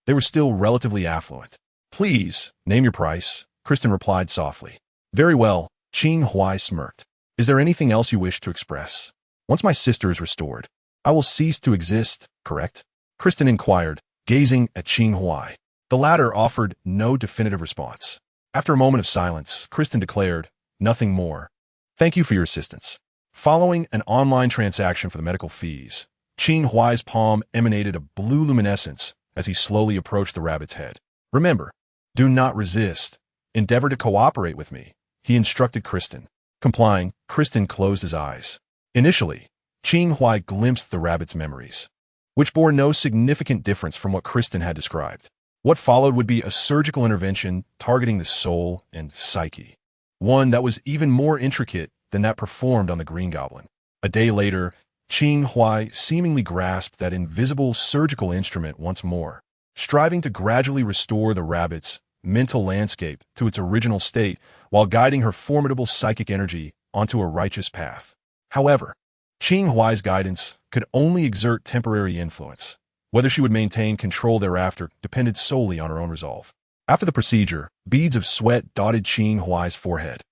A: they were still relatively affluent. Please, name your price, Kristen replied softly. Very well, Qing Huai smirked. Is there anything else you wish to express? Once my sister is restored, I will cease to exist, correct? Kristen inquired, gazing at Qing Huai. The latter offered no definitive response. After a moment of silence, Kristen declared, nothing more. Thank you for your assistance. Following an online transaction for the medical fees, Qing Huai's palm emanated a blue luminescence as he slowly approached the rabbit's head. Remember, do not resist. Endeavor to cooperate with me, he instructed Kristen. Complying, Kristen closed his eyes. Initially, Qing Huai glimpsed the rabbit's memories, which bore no significant difference from what Kristen had described. What followed would be a surgical intervention targeting the soul and psyche, one that was even more intricate than that performed on the Green Goblin. A day later, Qing Huai seemingly grasped that invisible surgical instrument once more, striving to gradually restore the rabbit's mental landscape to its original state while guiding her formidable psychic energy onto a righteous path. However, Qing Huai's guidance could only exert temporary influence. Whether she would maintain control thereafter depended solely on her own resolve. After the procedure, beads of sweat dotted Qing Huai's forehead.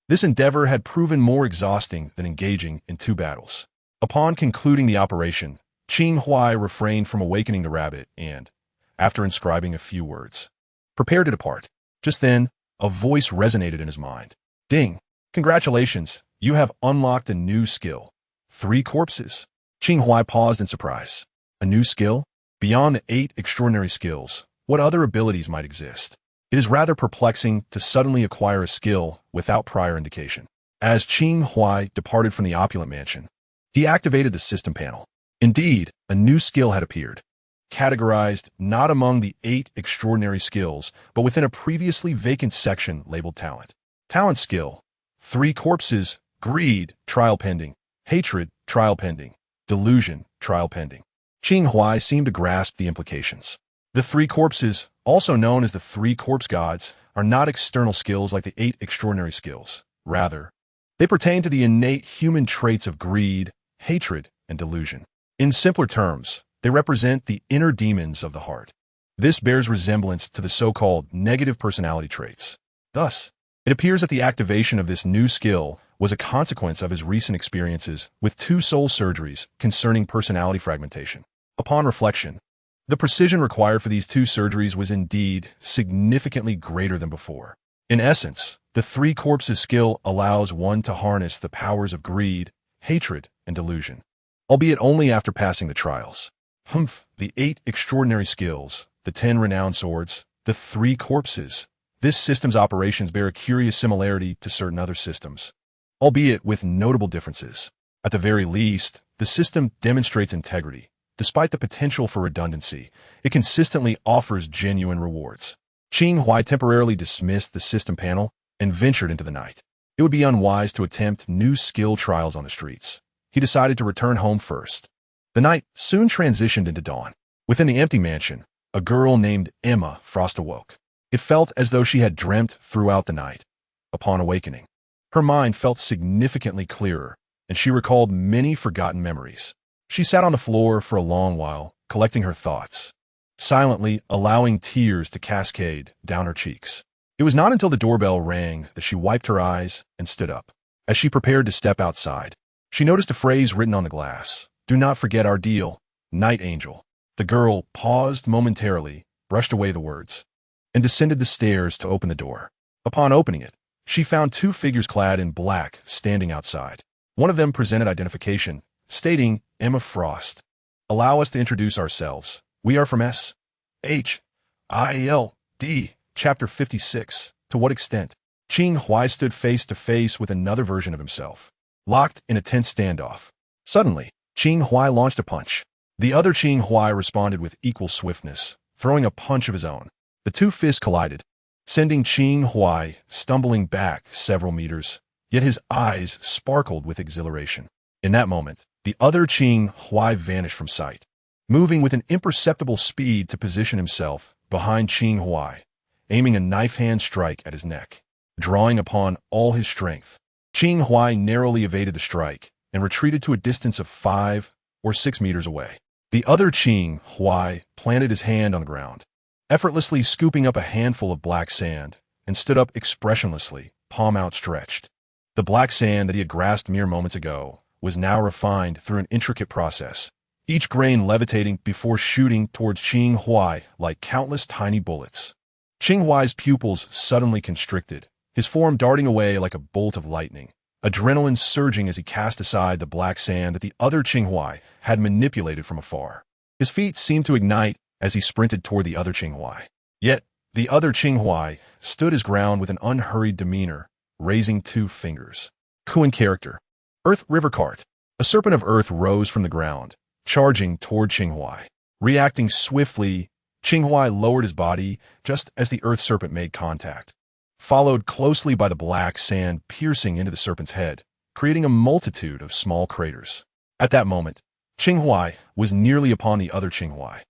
A: This endeavor had proven more exhausting than engaging in 2 battles. Upon concluding the operation, Qing Huai refrained from awakening the rabbit and, after inscribing a few words, prepared to depart. Just then, a voice resonated in his mind. Ding! Congratulations, you have unlocked a new skill. 3 corpses. Qing Huai paused in surprise. A new skill? Beyond the 8 extraordinary skills, what other abilities might exist? It is rather perplexing to suddenly acquire a skill without prior indication. As Qing Huai departed from the opulent mansion, he activated the system panel. Indeed, a new skill had appeared, categorized not among the 8 extraordinary skills, but within a previously vacant section labeled Talent. Talent skill: 3 corpses, greed, trial pending, hatred, trial pending, delusion, trial pending. Qing Huai seemed to grasp the implications. The 3 corpses, also known as the 3 corpse gods, are not external skills like the 8 extraordinary skills. Rather, they pertain to the innate human traits of greed, hatred, and delusion. In simpler terms, they represent the inner demons of the heart. This bears resemblance to the so-called negative personality traits. Thus, it appears that the activation of this new skill was a consequence of his recent experiences with 2 soul surgeries concerning personality fragmentation. Upon reflection, the precision required for these 2 surgeries was indeed significantly greater than before. In essence, the 3 corpses skill allows one to harness the powers of greed, hatred, and delusion, albeit only after passing the trials. The 8 extraordinary skills, the 10 renowned swords, the 3 corpses. This system's operations bear a curious similarity to certain other systems, albeit with notable differences. At the very least, the system demonstrates integrity. Despite the potential for redundancy, it consistently offers genuine rewards. Qing Huai temporarily dismissed the system panel and ventured into the night. It would be unwise to attempt new skill trials on the streets. He decided to return home first. The night soon transitioned into dawn. Within the empty mansion, a girl named Emma Frost awoke. It felt as though she had dreamt throughout the night. Upon awakening, her mind felt significantly clearer, and she recalled many forgotten memories. She sat on the floor for a long while, collecting her thoughts, silently allowing tears to cascade down her cheeks. It was not until the doorbell rang that she wiped her eyes and stood up. As she prepared to step outside, she noticed a phrase written on the glass. "Do not forget our deal, Night Angel." The girl paused momentarily, brushed away the words, and descended the stairs to open the door. Upon opening it, she found two figures clad in black standing outside. One of them presented identification, stating, "Emma Frost. Allow us to introduce ourselves. We are from S.H.I.L.D. Chapter 56. To what extent?" Qing Huai stood face to face with another version of himself, locked in a tense standoff. Suddenly, Qing Huai launched a punch. The other Qing Huai responded with equal swiftness, throwing a punch of his own. The two fists collided, sending Qing Huai stumbling back several meters, yet his eyes sparkled with exhilaration. In that moment, the other Qing Huai vanished from sight, moving with an imperceptible speed to position himself behind Qing Huai, aiming a knife-hand strike at his neck. Drawing upon all his strength, Qing Huai narrowly evaded the strike and retreated to a distance of 5 or 6 meters away. The other Qing Huai planted his hand on the ground, effortlessly scooping up a handful of black sand, and stood up expressionlessly, palm outstretched. The black sand that he had grasped mere moments ago was now refined through an intricate process, each grain levitating before shooting towards Qing Huai like countless tiny bullets. Qing Huai's pupils suddenly constricted, his form darting away like a bolt of lightning, adrenaline surging as he cast aside the black sand that the other Qing Huai had manipulated from afar. His feet seemed to ignite as he sprinted toward the other Qing Huai. Yet, the other Qing Huai stood his ground with an unhurried demeanor, raising 2 fingers. Kuan character. Earth River Cart. A serpent of earth rose from the ground, charging toward Qing Huai. Reacting swiftly, Qing Huai lowered his body just as the earth serpent made contact, followed closely by the black sand piercing into the serpent's head, creating a multitude of small craters. At that moment, Qing Huai was nearly upon the other Qing Huai,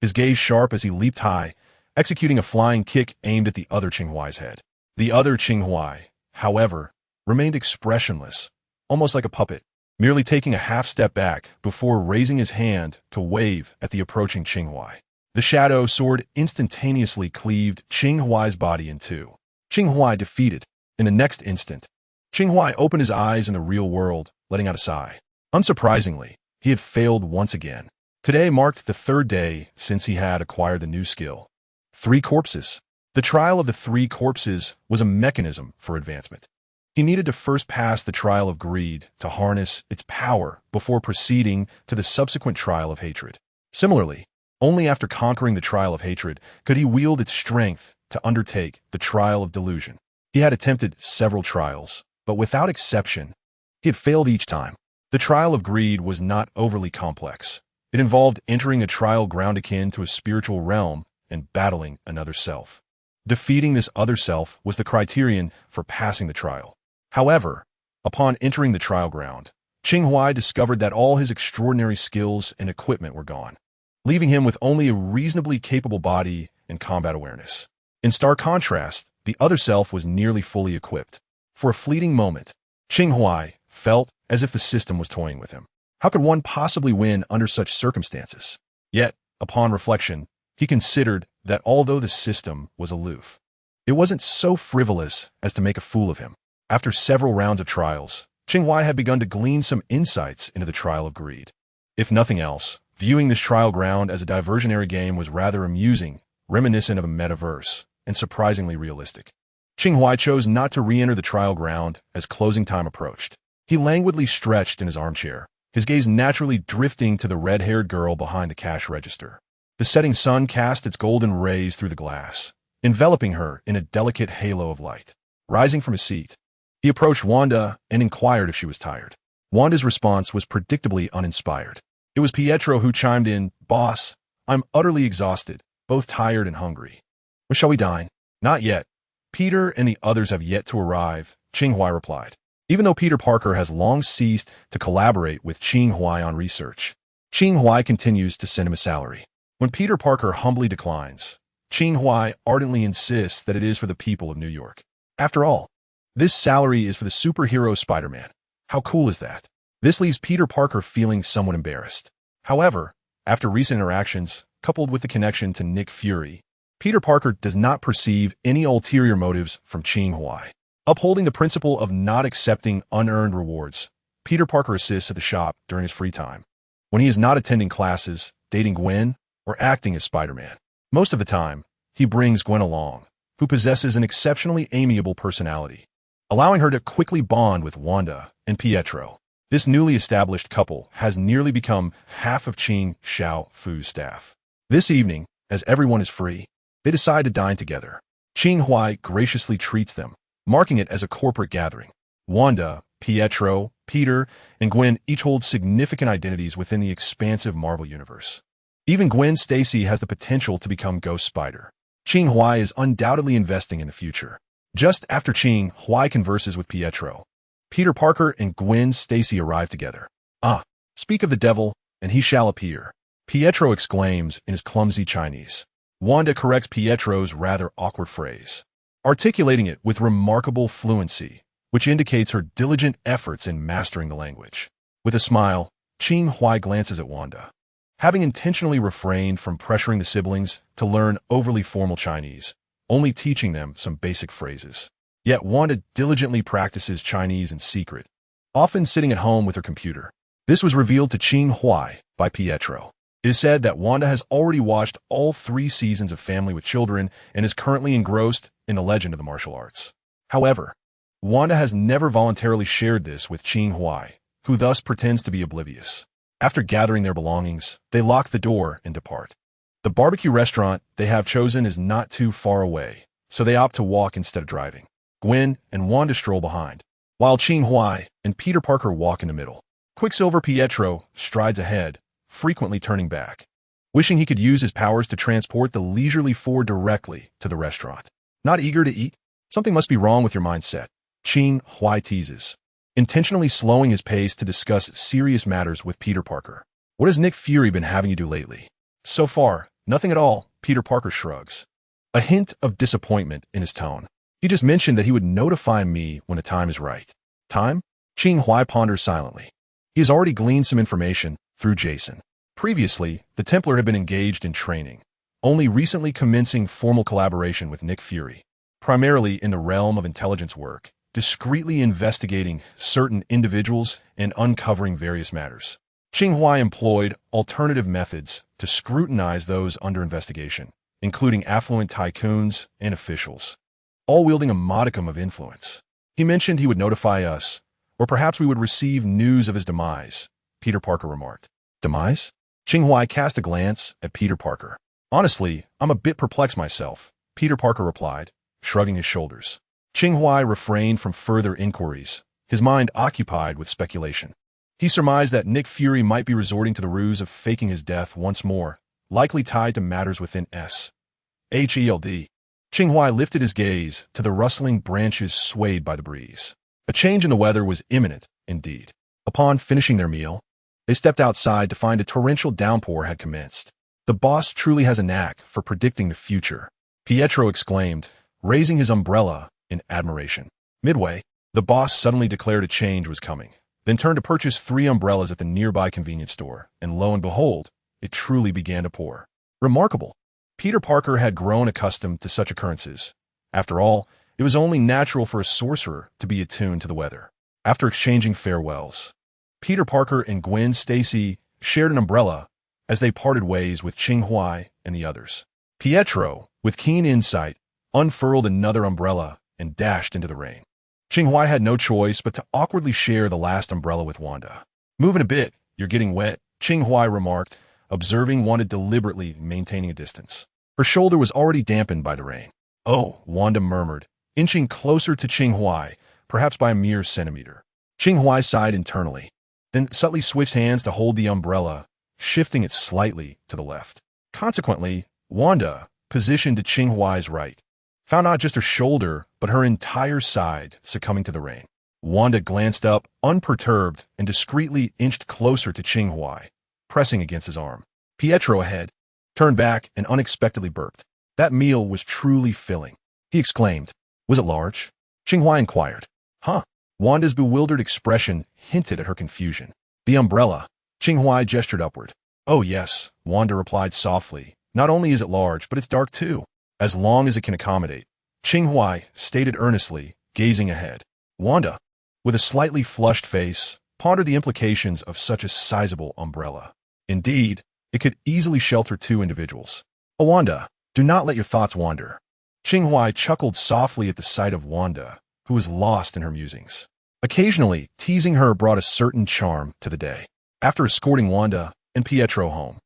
A: his gaze sharp as he leaped high, executing a flying kick aimed at the other Qing Huai's head. The other Qing Huai, however, remained expressionless, almost like a puppet, merely taking a half-step back before raising his hand to wave at the approaching Qing Huai. The shadow sword instantaneously cleaved Qing Huai's body in two. Qing Huai defeated. In the next instant, Qing Huai opened his eyes in the real world, letting out a sigh. Unsurprisingly, he had failed once again. Today marked the 3rd day since he had acquired the new skill. 3 corpses. The trial of the 3 corpses was a mechanism for advancement. He needed to first pass the trial of greed to harness its power before proceeding to the subsequent trial of hatred. Similarly, only after conquering the trial of hatred could he wield its strength to undertake the trial of delusion. He had attempted several trials, but without exception, he had failed each time. The trial of greed was not overly complex. It involved entering a trial ground akin to a spiritual realm and battling another self. Defeating this other self was the criterion for passing the trial. However, upon entering the trial ground, Qing Huai discovered that all his extraordinary skills and equipment were gone, leaving him with only a reasonably capable body and combat awareness. In stark contrast, the other self was nearly fully equipped. For a fleeting moment, Qing Huai felt as if the system was toying with him. How could one possibly win under such circumstances? Yet, upon reflection, he considered that although the system was aloof, it wasn't so frivolous as to make a fool of him. After several rounds of trials, Qing Huai had begun to glean some insights into the trial of greed. If nothing else, viewing this trial ground as a diversionary game was rather amusing, reminiscent of a metaverse, and surprisingly realistic. Qing Huai chose not to re-enter the trial ground as closing time approached. He languidly stretched in his armchair, his gaze naturally drifting to the red-haired girl behind the cash register. The setting sun cast its golden rays through the glass, enveloping her in a delicate halo of light. Rising from his seat, he approached Wanda and inquired if she was tired. Wanda's response was predictably uninspired. It was Pietro who chimed in, "Boss, I'm utterly exhausted, both tired and hungry. When shall we dine?" "Not yet. Peter and the others have yet to arrive," Qing Huai replied. Even though Peter Parker has long ceased to collaborate with Qing Huai on research, Qing Huai continues to send him a salary. When Peter Parker humbly declines, Qing Huai ardently insists that it is for the people of New York. After all, this salary is for the superhero Spider-Man. How cool is that? This leaves Peter Parker feeling somewhat embarrassed. However, after recent interactions, coupled with the connection to Nick Fury, Peter Parker does not perceive any ulterior motives from Qing Huai. Upholding the principle of not accepting unearned rewards, Peter Parker assists at the shop during his free time, when he is not attending classes, dating Gwen, or acting as Spider-Man. Most of the time, he brings Gwen along, who possesses an exceptionally amiable personality, allowing her to quickly bond with Wanda and Pietro. This newly established couple has nearly become half of Qing Huai's staff. This evening, as everyone is free, they decide to dine together. Qing Huai graciously treats them, marking it as a corporate gathering. Wanda, Pietro, Peter, and Gwen each hold significant identities within the expansive Marvel universe. Even Gwen Stacy has the potential to become Ghost Spider. Qing Huai is undoubtedly investing in the future. Just after Qing Huai converses with Pietro, Peter Parker and Gwen Stacy arrive together. "Ah, speak of the devil, and he shall appear," Pietro exclaims in his clumsy Chinese. Wanda corrects Pietro's rather awkward phrase, articulating it with remarkable fluency, which indicates her diligent efforts in mastering the language. With a smile, Qing Huai glances at Wanda. Having intentionally refrained from pressuring the siblings to learn overly formal Chinese, only teaching them some basic phrases. Yet Wanda diligently practices Chinese in secret, often sitting at home with her computer. This was revealed to Qing Huai by Pietro. It is said that Wanda has already watched all 3 seasons of Family with Children and is currently engrossed in the legend of the martial arts. However, Wanda has never voluntarily shared this with Qing Huai, who thus pretends to be oblivious. After gathering their belongings, they lock the door and depart. The barbecue restaurant they have chosen is not too far away, so they opt to walk instead of driving. Gwen and Wanda stroll behind, while Qing Huai and Peter Parker walk in the middle. Quicksilver Pietro strides ahead, frequently turning back, wishing he could use his powers to transport the leisurely four directly to the restaurant. Not eager to eat? Something must be wrong with your mindset, Qing Huai teases, intentionally slowing his pace to discuss serious matters with Peter Parker. What has Nick Fury been having you do lately? So far, nothing at all, Peter Parker shrugs, a hint of disappointment in his tone. He just mentioned that he would notify me when the time is right. Time? Qing Huai ponders silently. He has already gleaned some information through Jason. Previously, the Templar had been engaged in training, only recently commencing formal collaboration with Nick Fury, primarily in the realm of intelligence work, discreetly investigating certain individuals and uncovering various matters. Qing Huai employed alternative methods to scrutinize those under investigation, including affluent tycoons and officials, all wielding a modicum of influence. He mentioned he would notify us, or perhaps we would receive news of his demise, Peter Parker remarked. Demise? Qing Huai cast a glance at Peter Parker. Honestly, I'm a bit perplexed myself, Peter Parker replied, shrugging his shoulders. Qing Huai refrained from further inquiries, his mind occupied with speculation. He surmised that Nick Fury might be resorting to the ruse of faking his death once more, likely tied to matters within S.H.E.L.D. Qing Huai lifted his gaze to the rustling branches swayed by the breeze. A change in the weather was imminent, indeed. Upon finishing their meal, they stepped outside to find a torrential downpour had commenced. The boss truly has a knack for predicting the future, Pietro exclaimed, raising his umbrella in admiration. Midway, the boss suddenly declared a change was coming, then turned to purchase 3 umbrellas at the nearby convenience store, and lo and behold, it truly began to pour. Remarkable. Peter Parker had grown accustomed to such occurrences. After all, it was only natural for a sorcerer to be attuned to the weather. After exchanging farewells, Peter Parker and Gwen Stacy shared an umbrella as they parted ways with Qing Huai and the others. Pietro, with keen insight, unfurled another umbrella and dashed into the rain. Qing Huai had no choice but to awkwardly share the last umbrella with Wanda. Moving a bit, you're getting wet, Qing Huai remarked, observing Wanda deliberately maintaining a distance. Her shoulder was already dampened by the rain. Oh, Wanda murmured, inching closer to Qing Huai, perhaps by a mere centimeter. Qing Huai sighed internally, then subtly switched hands to hold the umbrella, shifting it slightly to the left. Consequently, Wanda, positioned to Qing Huai's right, found not just her shoulder, but her entire side succumbing to the rain. Wanda glanced up, unperturbed, and discreetly inched closer to Qing Huai, pressing against his arm. Pietro ahead, turned back and unexpectedly burped. That meal was truly filling, he exclaimed. Was it large? Qing Huai inquired. Huh? Wanda's bewildered expression hinted at her confusion. The umbrella. Qing Huai gestured upward. Oh yes, Wanda replied softly. Not only is it large, but it's dark too. as long as it can accommodate. Qing Huai stated earnestly, gazing ahead. Wanda, with a slightly flushed face, pondered the implications of such a sizable umbrella. Indeed, it could easily shelter 2 individuals. Oh, Wanda, do not let your thoughts wander. Qing Huai chuckled softly at the sight of Wanda, who was lost in her musings. Occasionally, teasing her brought a certain charm to the day. After escorting Wanda and Pietro home,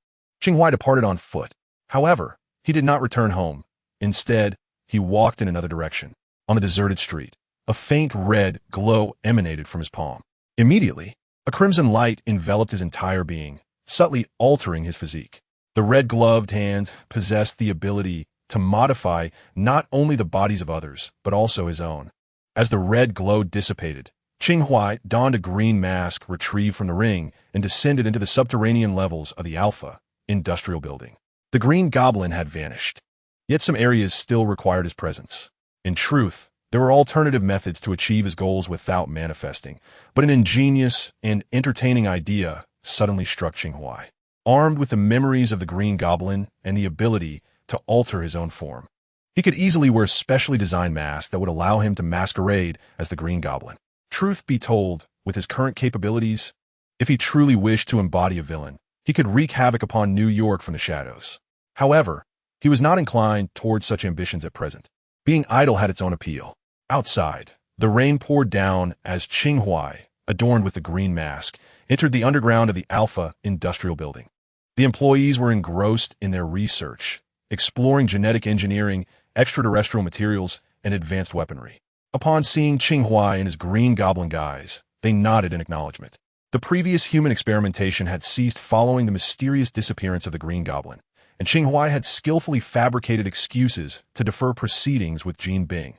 A: Qing Huai departed on foot. However, he did not return home. Instead, he walked in another direction. On the deserted street, a faint red glow emanated from his palm. Immediately, a crimson light enveloped his entire being, subtly altering his physique. The red-gloved hands possessed the ability to modify not only the bodies of others, but also his own. As the red glow dissipated, Qing Huai donned a green mask retrieved from the ring and descended into the subterranean levels of the Alpha industrial building. The Green Goblin had vanished, yet some areas still required his presence. In truth, there were alternative methods to achieve his goals without manifesting, but an ingenious and entertaining idea suddenly struck Qing Huai. Armed with the memories of the Green Goblin and the ability to alter his own form, he could easily wear a specially designed mask that would allow him to masquerade as the Green Goblin. Truth be told, with his current capabilities, if he truly wished to embody a villain, he could wreak havoc upon New York from the shadows. However, he was not inclined towards such ambitions at present. Being idle had its own appeal. Outside, the rain poured down as Qing Huai, adorned with the green mask, entered the underground of the Alpha industrial building. The employees were engrossed in their research, exploring genetic engineering, extraterrestrial materials, and advanced weaponry. Upon seeing Qing Huai in his Green Goblin guise, they nodded in acknowledgement. The previous human experimentation had ceased following the mysterious disappearance of the Green Goblin, and Qing Huai had skillfully fabricated excuses to defer proceedings with Jean Bing.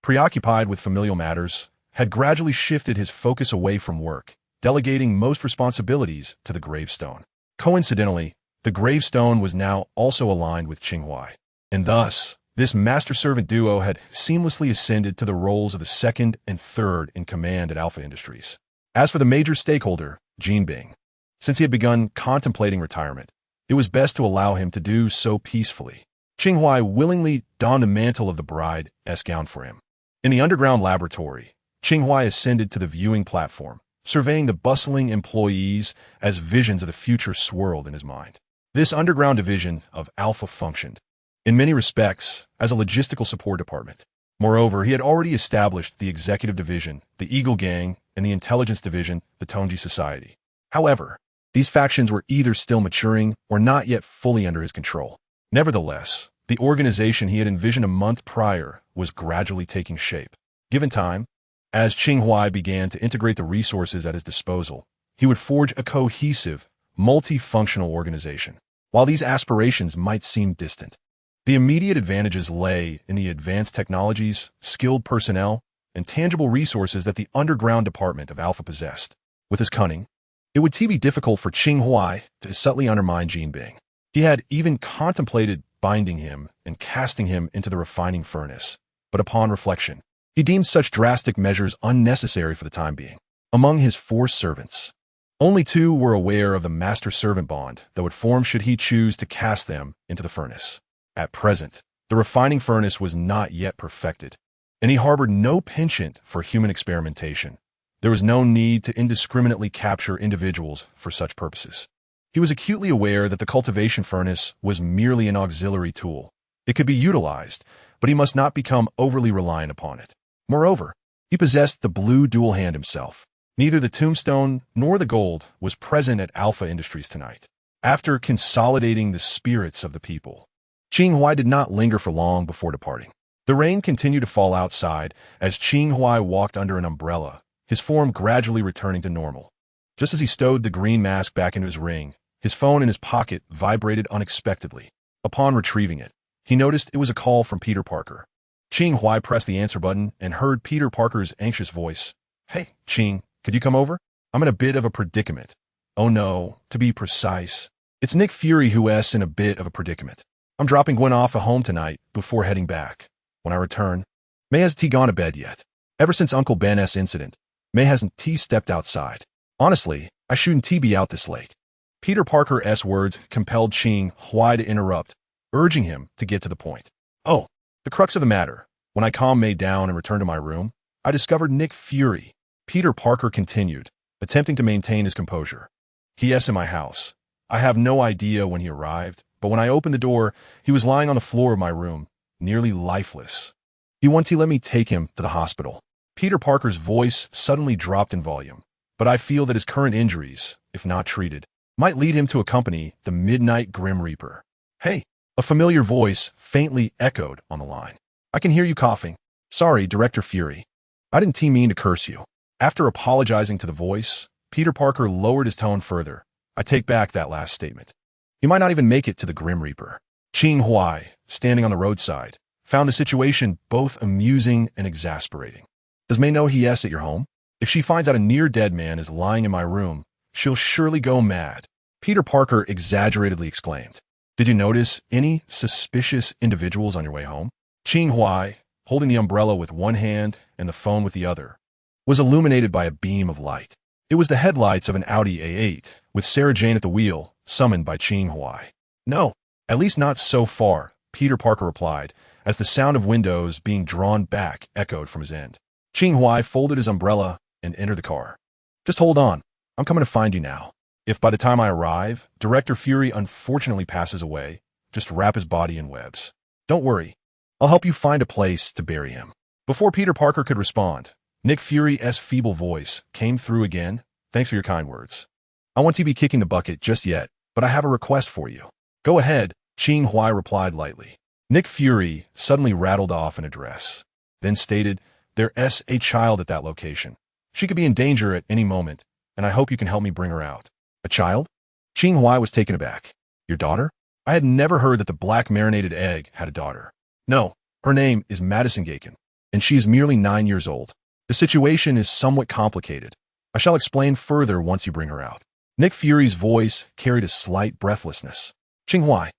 A: Preoccupied with familial matters, had gradually shifted his focus away from work, delegating most responsibilities to the gravestone. Coincidentally, the gravestone was now also aligned with Qing Huai, and thus, this master-servant duo had seamlessly ascended to the roles of the second and third in command at Alpha Industries. As for the major stakeholder, Jean Bing, since he had begun contemplating retirement, it was best to allow him to do so peacefully. Qing Huai willingly donned the mantle of the bride-esque gown for him. In the underground laboratory, Qing Huai ascended to the viewing platform, surveying the bustling employees as visions of the future swirled in his mind. This underground division of Alpha functioned, in many respects, as a logistical support department. Moreover, he had already established the executive division, the Eagle Gang, and the intelligence division, the Tonji Society. However, these factions were either still maturing or not yet fully under his control. Nevertheless, the organization he had envisioned a month prior was gradually taking shape. Given time, as Qing Huai began to integrate the resources at his disposal, he would forge a cohesive, multifunctional organization. While these aspirations might seem distant, the immediate advantages lay in the advanced technologies, skilled personnel, and tangible resources that the underground department of Alpha possessed. With his cunning, it would be difficult for Qing Huai to subtly undermine Jean Bing. He had even contemplated binding him and casting him into the refining furnace, but upon reflection, he deemed such drastic measures unnecessary for the time being. Among his 4 servants, only 2 were aware of the master-servant bond that would form should he choose to cast them into the furnace. At present, the refining furnace was not yet perfected, and he harbored no penchant for human experimentation. There was no need to indiscriminately capture individuals for such purposes. He was acutely aware that the cultivation furnace was merely an auxiliary tool. It could be utilized, but he must not become overly reliant upon it. Moreover, he possessed the blue dual hand himself. Neither the tombstone nor the gold was present at Alpha Industries tonight. After consolidating the spirits of the people, Qing Huai did not linger for long before departing. The rain continued to fall outside as Qing Huai walked under an umbrella, his form gradually returning to normal. Just as he stowed the green mask back into his ring, his phone in his pocket vibrated unexpectedly. Upon retrieving it, he noticed it was a call from Peter Parker. Qing Huai pressed the answer button and heard Peter Parker's anxious voice. "Hey, Qing, could you come over? I'm in a bit of a predicament." "Oh no, to be precise, it's Nick Fury who's in a bit of a predicament. I'm dropping Gwen off at home tonight before heading back. When I return, May hasn't gone to bed yet. Ever since Uncle Ben's incident, May hasn't stepped outside. Honestly, I shouldn't be out this late." Peter Parker's words compelled Qing Huai to interrupt. urging him to get to the point. Oh, the crux of the matter. When I calmed May down and returned to my room, I discovered Nick Fury. Peter Parker continued, attempting to maintain his composure. He.S. in my house. I have no idea when he arrived, but when I opened the door, he was lying on the floor of my room, nearly lifeless. He let me take him to the hospital. Peter Parker's voice suddenly dropped in volume, but I feel that his current injuries, if not treated, might lead him to accompany the Midnight Grim Reaper. Hey, a familiar voice faintly echoed on the line. I can hear you coughing. Sorry, Director Fury. I didn't mean to curse you. After apologizing to the voice, Peter Parker lowered his tone further. I take back that last statement. He might not even make it to the Grim Reaper. Qing Huai, standing on the roadside, found the situation both amusing and exasperating. Does May know he-s at your home? If she finds out a near-dead man is lying in my room, she'll surely go mad. Peter Parker exaggeratedly exclaimed. Did you notice any suspicious individuals on your way home? Qing Huai, holding the umbrella with one hand and the phone with the other, was illuminated by a beam of light. It was the headlights of an Audi A8, with Sarah Jane at the wheel, summoned by Qing Huai. No, at least not so far, Peter Parker replied, as the sound of windows being drawn back echoed from his end. Qing Huai folded his umbrella and entered the car. Just hold on. I'm coming to find you now. If by the time I arrive, Director Fury unfortunately passes away, just wrap his body in webs. Don't worry. I'll help you find a place to bury him. Before Peter Parker could respond, Nick Fury's feeble voice came through again. Thanks for your kind words. I won't be kicking the bucket just yet, but I have a request for you. Go ahead, Qing Huai replied lightly. Nick Fury suddenly rattled off an address, then stated, There's a child at that location. She could be in danger at any moment, and I hope you can help me bring her out. A child? Qing Huai was taken aback. Your daughter? I had never heard that the black marinated egg had a daughter. No, her name is Madison Gaken, and she is merely 9 years old. The situation is somewhat complicated. I shall explain further once you bring her out. Nick Fury's voice carried a slight breathlessness. Qing Huai,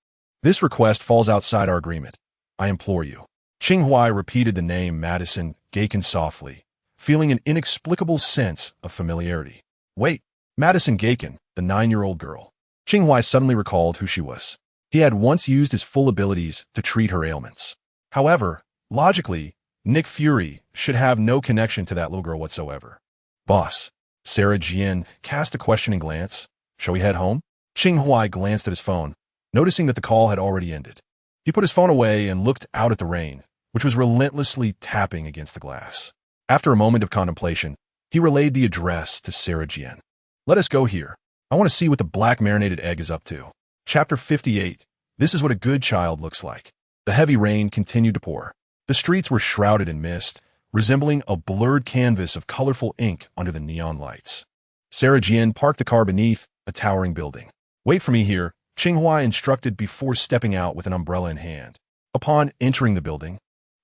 A: this request falls outside our agreement. I implore you. Qing Huai repeated the name Madison Gaken softly, feeling an inexplicable sense of familiarity. Wait, Madison Gaken, the 9-year-old girl. Qing Huai suddenly recalled who she was. He had once used his full abilities to treat her ailments. However, logically, Nick Fury should have no connection to that little girl whatsoever. Boss, Sarah Jane cast a questioning glance. Shall we head home? Qing Huai glanced at his phone, noticing that the call had already ended. He put his phone away and looked out at the rain, which was relentlessly tapping against the glass. After a moment of contemplation, he relayed the address to Sarah Jane. Let us go here. I want to see what the black marinated egg is up to. Chapter 58. This is what a good child looks like. The heavy rain continued to pour. The streets were shrouded in mist, resembling a blurred canvas of colorful ink under the neon lights. Sarah Jane parked the car beneath a towering building. Wait for me here, Qing Huai instructed before stepping out with an umbrella in hand. Upon entering the building,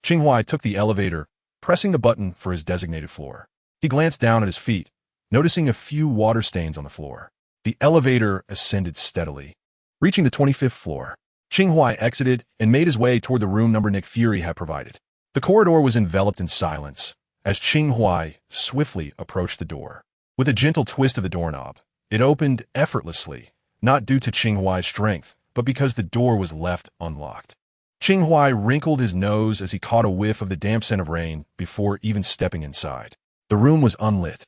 A: Qing Huai took the elevator, pressing the button for his designated floor. He glanced down at his feet, noticing a few water stains on the floor. The elevator ascended steadily, reaching the 25th floor. Qing Huai exited and made his way toward the room number Nick Fury had provided. The corridor was enveloped in silence as Qing Huai swiftly approached the door. With a gentle twist of the doorknob, it opened effortlessly, not due to Qing Huai's strength, but because the door was left unlocked. Qing Huai wrinkled his nose as he caught a whiff of the damp scent of rain before even stepping inside. The room was unlit,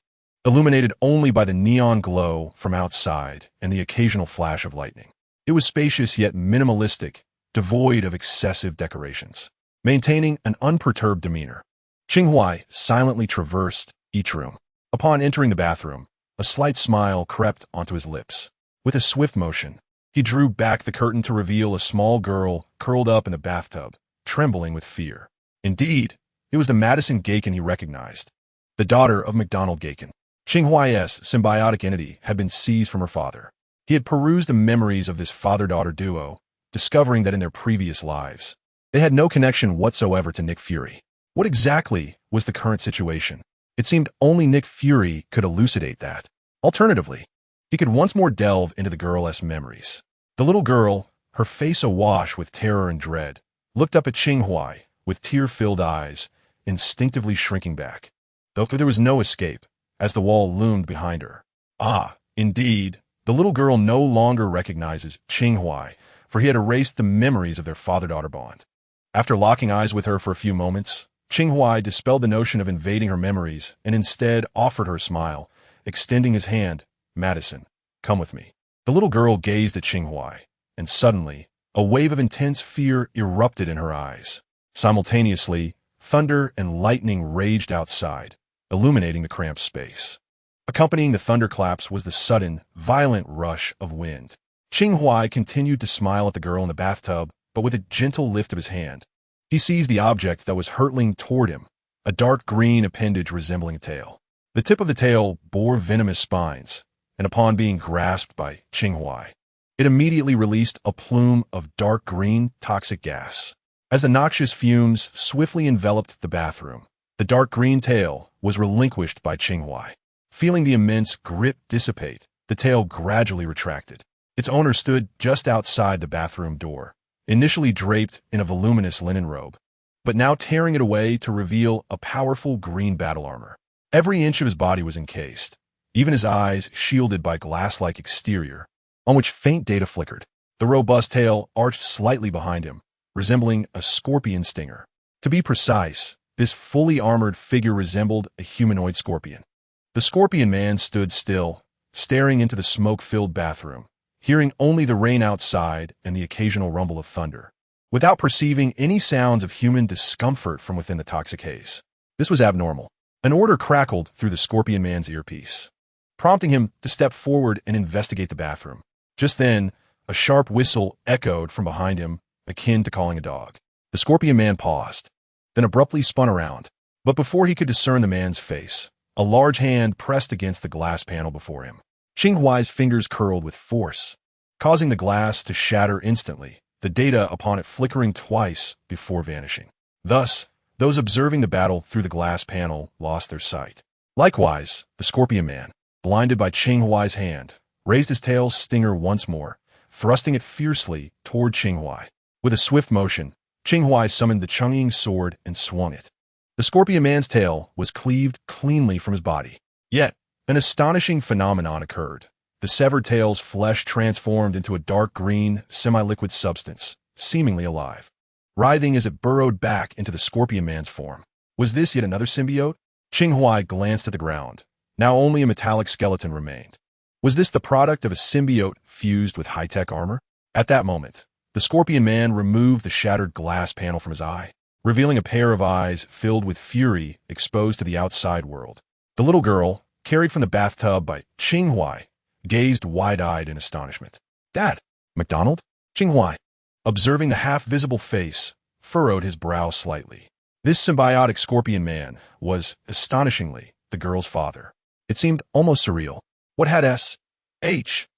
A: illuminated only by the neon glow from outside and the occasional flash of lightning. It was spacious yet minimalistic, devoid of excessive decorations, maintaining an unperturbed demeanor. Qing Huai silently traversed each room. Upon entering the bathroom, a slight smile crept onto his lips. With a swift motion, he drew back the curtain to reveal a small girl curled up in the bathtub, trembling with fear. Indeed, it was the Madison Gaken he recognized, the daughter of MacDonald Gaken. Qing Huai's symbiotic entity had been seized from her father. He had perused the memories of this father-daughter duo, discovering that in their previous lives, they had no connection whatsoever to Nick Fury. What exactly was the current situation? It seemed only Nick Fury could elucidate that. Alternatively, he could once more delve into the girl's memories. The little girl, her face awash with terror and dread, looked up at Qing Huai with tear-filled eyes, instinctively shrinking back. Though there was no escape, as the wall loomed behind her. Ah, indeed, the little girl no longer recognizes Qing Huai for he had erased the memories of their father-daughter bond. After locking eyes with her for a few moments, Qing Huai dispelled the notion of invading her memories and instead offered her a smile, extending his hand. "Madison, come with me." The little girl gazed at Qing Huai, and suddenly, a wave of intense fear erupted in her eyes. Simultaneously, thunder and lightning raged outside, illuminating the cramped space. Accompanying the thunderclaps was the sudden, violent rush of wind. Qing Huai continued to smile at the girl in the bathtub, but with a gentle lift of his hand. He seized the object that was hurtling toward him, a dark green appendage resembling a tail. The tip of the tail bore venomous spines, and upon being grasped by Qing Huai, it immediately released a plume of dark green toxic gas. As the noxious fumes swiftly enveloped the bathroom, the dark green tail was relinquished by Qing Huai. Feeling the immense grip dissipate, the tail gradually retracted. Its owner stood just outside the bathroom door, initially draped in a voluminous linen robe, but now tearing it away to reveal a powerful green battle armor. Every inch of his body was encased, even his eyes shielded by glass-like exterior, on which faint data flickered. The robust tail arched slightly behind him, resembling a scorpion stinger. To be precise, this fully armored figure resembled a humanoid scorpion. The scorpion man stood still, staring into the smoke-filled bathroom, hearing only the rain outside and the occasional rumble of thunder, without perceiving any sounds of human discomfort from within the toxic haze. This was abnormal. An order crackled through the scorpion man's earpiece, prompting him to step forward and investigate the bathroom. Just then, a sharp whistle echoed from behind him, akin to calling a dog. The scorpion man paused, then abruptly spun around. But before he could discern the man's face, a large hand pressed against the glass panel before him. Qing Huai's fingers curled with force, causing the glass to shatter instantly, the data upon it flickering twice before vanishing. Thus, those observing the battle through the glass panel lost their sight. Likewise, the scorpion man, blinded by Qing Huai's hand, raised his tail's stinger once more, thrusting it fiercely toward Qing Huai. With a swift motion, Qing Huai summoned the Chungying sword and swung it. The scorpion man's tail was cleaved cleanly from his body. Yet, an astonishing phenomenon occurred. The severed tail's flesh transformed into a dark green, semi-liquid substance, seemingly alive, writhing as it burrowed back into the scorpion man's form. Was this yet another symbiote? Qing Huai glanced at the ground. Now only a metallic skeleton remained. Was this the product of a symbiote fused with high-tech armor? At that moment, the scorpion man removed the shattered glass panel from his eye, revealing a pair of eyes filled with fury exposed to the outside world. The little girl, carried from the bathtub by Qing Huai, gazed wide-eyed in astonishment. "Dad, MacDonald?" Qing Huai, observing the half-visible face, furrowed his brow slightly. This symbiotic scorpion man was, astonishingly, the girl's father. It seemed almost surreal. What had S.H.I.E.L.D.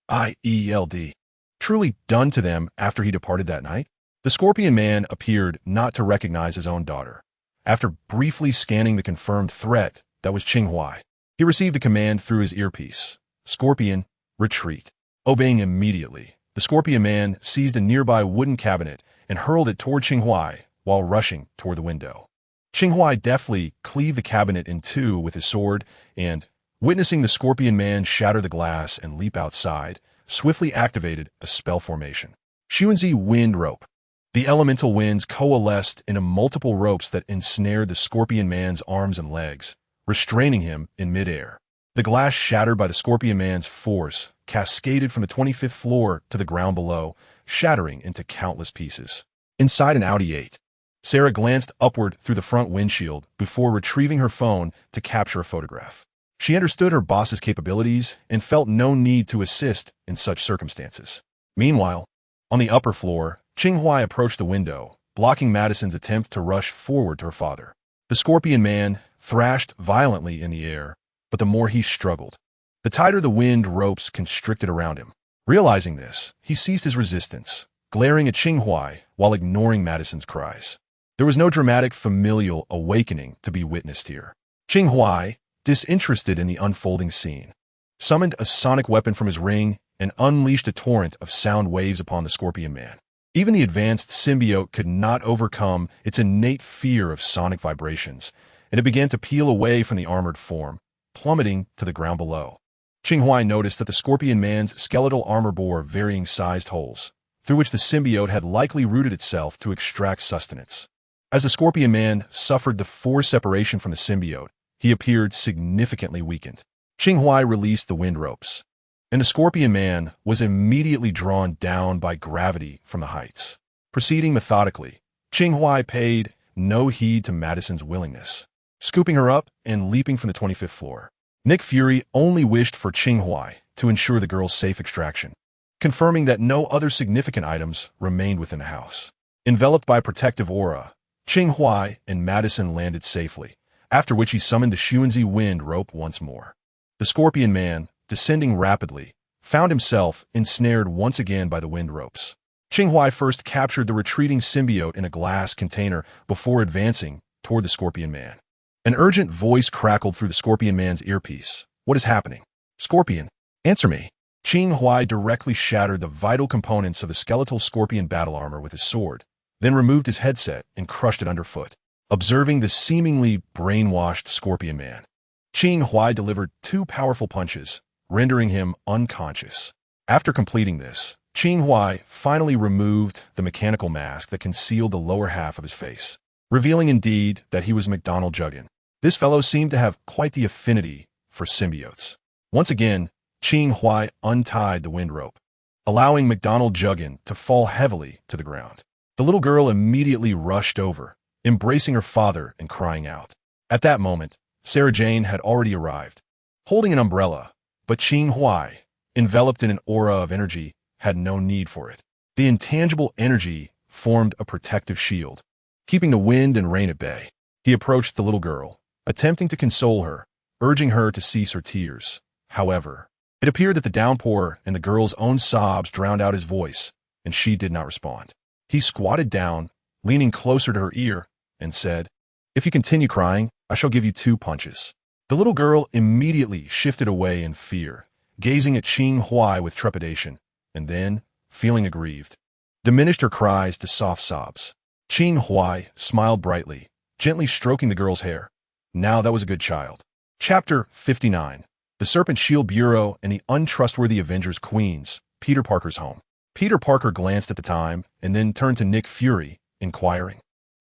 A: truly done to them after he departed that night? The scorpion man appeared not to recognize his own daughter. After briefly scanning the confirmed threat that was Qing Huai, he received a command through his earpiece. "Scorpion, retreat." Obeying immediately, the scorpion man seized a nearby wooden cabinet and hurled it toward Qing Huai while rushing toward the window. Qing Huai deftly cleaved the cabinet in two with his sword and, witnessing the scorpion man shatter the glass and leap outside, swiftly activated a spell formation. Xuanzi Wind Rope. The elemental winds coalesced into multiple ropes that ensnared the scorpion man's arms and legs, restraining him in midair. The glass shattered by the scorpion man's force cascaded from the 25th floor to the ground below, shattering into countless pieces. Inside an Audi 8, Sarah glanced upward through the front windshield before retrieving her phone to capture a photograph. She understood her boss's capabilities and felt no need to assist in such circumstances. Meanwhile, on the upper floor, Qing Huai approached the window, blocking Madison's attempt to rush forward to her father. The scorpion man thrashed violently in the air, but the more he struggled, the tighter the wind ropes constricted around him. Realizing this, he ceased his resistance, glaring at Qing Huai while ignoring Madison's cries. There was no dramatic familial awakening to be witnessed here. Qing Huai, disinterested in the unfolding scene, summoned a sonic weapon from his ring and unleashed a torrent of sound waves upon the scorpion man. Even the advanced symbiote could not overcome its innate fear of sonic vibrations, and it began to peel away from the armored form, plummeting to the ground below. Qing Huai noticed that the scorpion man's skeletal armor bore varying sized holes, through which the symbiote had likely rooted itself to extract sustenance. As the Scorpion Man suffered the forced separation from the symbiote, he appeared significantly weakened. Qing Huai released the wind ropes, and the Scorpion Man was immediately drawn down by gravity from the heights. Proceeding methodically, Qing Huai paid no heed to Madison's willingness, scooping her up and leaping from the 25th floor. Nick Fury only wished for Qing Huai to ensure the girl's safe extraction, confirming that no other significant items remained within the house. Enveloped by a protective aura, Qing Huai and Madison landed safely, after which he summoned the Xuanzi wind rope once more. The Scorpion Man, descending rapidly, found himself ensnared once again by the wind ropes. Qing Huai first captured the retreating symbiote in a glass container before advancing toward the Scorpion Man. An urgent voice crackled through the Scorpion Man's earpiece. "What is happening? Scorpion, answer me." Qing Huai directly shattered the vital components of the skeletal Scorpion battle armor with his sword, then removed his headset and crushed it underfoot. Observing the seemingly brainwashed Scorpion Man, Qing Huai delivered 2 powerful punches, rendering him unconscious. After completing this, Qing Huai finally removed the mechanical mask that concealed the lower half of his face, revealing indeed that he was McDonald Juggin. This fellow seemed to have quite the affinity for symbiotes. Once again, Qing Huai untied the wind rope, allowing McDonald Juggin to fall heavily to the ground. The little girl immediately rushed over, embracing her father and crying out. At that moment, Sarah Jane had already arrived, holding an umbrella, but Qing Huai, enveloped in an aura of energy, had no need for it. The intangible energy formed a protective shield, keeping the wind and rain at bay. He approached the little girl, attempting to console her, urging her to cease her tears. However, it appeared that the downpour and the girl's own sobs drowned out his voice, and she did not respond. He squatted down, leaning closer to her ear, and said, "If you continue crying, I shall give you 2 punches." The little girl immediately shifted away in fear, gazing at Qing Huai with trepidation, and then, feeling aggrieved, diminished her cries to soft sobs. Qing Huai smiled brightly, gently stroking the girl's hair. Now that was a good child. Chapter 59. The Serpent Shield Bureau and the Untrustworthy Avengers Queens, Peter Parker's home. Peter Parker glanced at the time and then turned to Nick Fury, inquiring,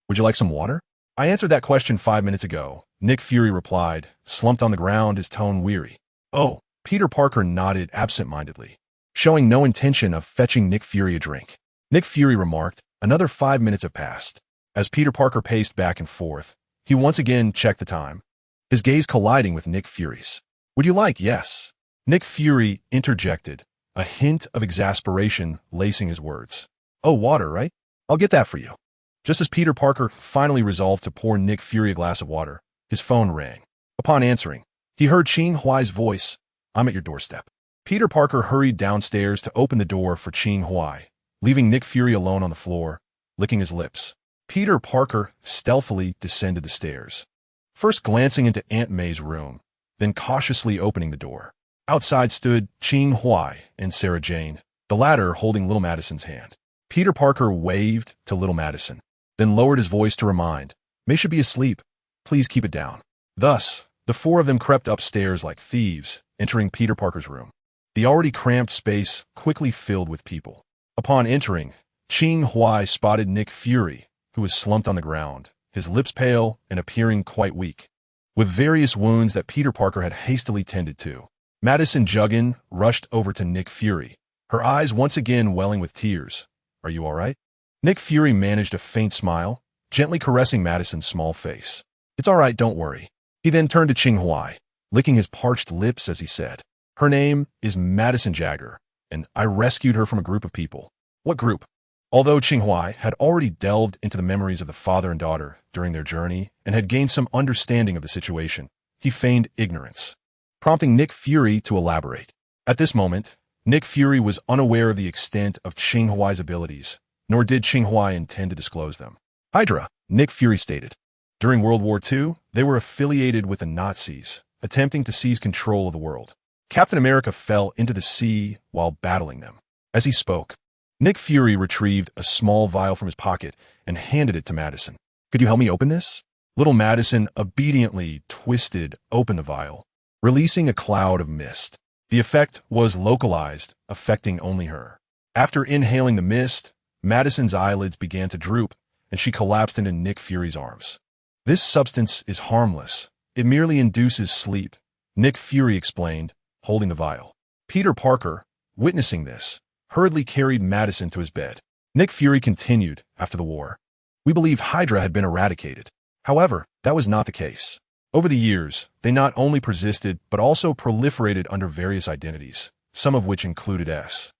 A: "Would you like some water?" "I answered that question 5 minutes ago," Nick Fury replied, slumped on the ground, his tone weary. "Oh," Peter Parker nodded absent-mindedly, showing no intention of fetching Nick Fury a drink. Nick Fury remarked, "Another 5 minutes have passed." As Peter Parker paced back and forth, he once again checked the time, his gaze colliding with Nick Fury's. "Would you like?" "Yes." Nick Fury interjected, a hint of exasperation lacing his words. "Oh, water, right? I'll get that for you." Just as Peter Parker finally resolved to pour Nick Fury a glass of water, his phone rang. Upon answering, he heard Qing Huai's voice, "I'm at your doorstep." Peter Parker hurried downstairs to open the door for Qing Huai, leaving Nick Fury alone on the floor, licking his lips. Peter Parker stealthily descended the stairs, first glancing into Aunt May's room, then cautiously opening the door. Outside stood Qing Huai and Sarah Jane, the latter holding little Madison's hand. Peter Parker waved to little Madison, then lowered his voice to remind, "May should be asleep. Please keep it down." Thus, the 4 of them crept upstairs like thieves, entering Peter Parker's room. The already cramped space quickly filled with people. Upon entering, Qing Huai spotted Nick Fury, who was slumped on the ground, his lips pale and appearing quite weak, with various wounds that Peter Parker had hastily tended to. Madison Juggin rushed over to Nick Fury, her eyes once again welling with tears. "Are you all right?" Nick Fury managed a faint smile, gently caressing Madison's small face. "It's all right, don't worry." He then turned to Qing Huai, licking his parched lips as he said, "Her name is Madison Jagger, and I rescued her from a group of people." "What group?" Although Qing Huai had already delved into the memories of the father and daughter during their journey and had gained some understanding of the situation, he feigned ignorance, prompting Nick Fury to elaborate. At this moment, Nick Fury was unaware of the extent of Qing Huai's abilities, nor did Qing Huai intend to disclose them. "Hydra," Nick Fury stated. During World War II, they were affiliated with the Nazis, attempting to seize control of the world. Captain America fell into the sea while battling them. As he spoke, Nick Fury retrieved a small vial from his pocket and handed it to Madison. "Could you help me open this?" Little Madison obediently twisted open the vial, releasing a cloud of mist. The effect was localized, affecting only her. After inhaling the mist, Madison's eyelids began to droop, and she collapsed into Nick Fury's arms. This substance is harmless. It merely induces sleep, Nick Fury explained, holding the vial. Peter Parker, witnessing this, hurriedly carried Madison to his bed. Nick Fury continued after the war. We believe Hydra had been eradicated. However, that was not the case. Over the years, they not only persisted, but also proliferated under various identities, some of which included awakens.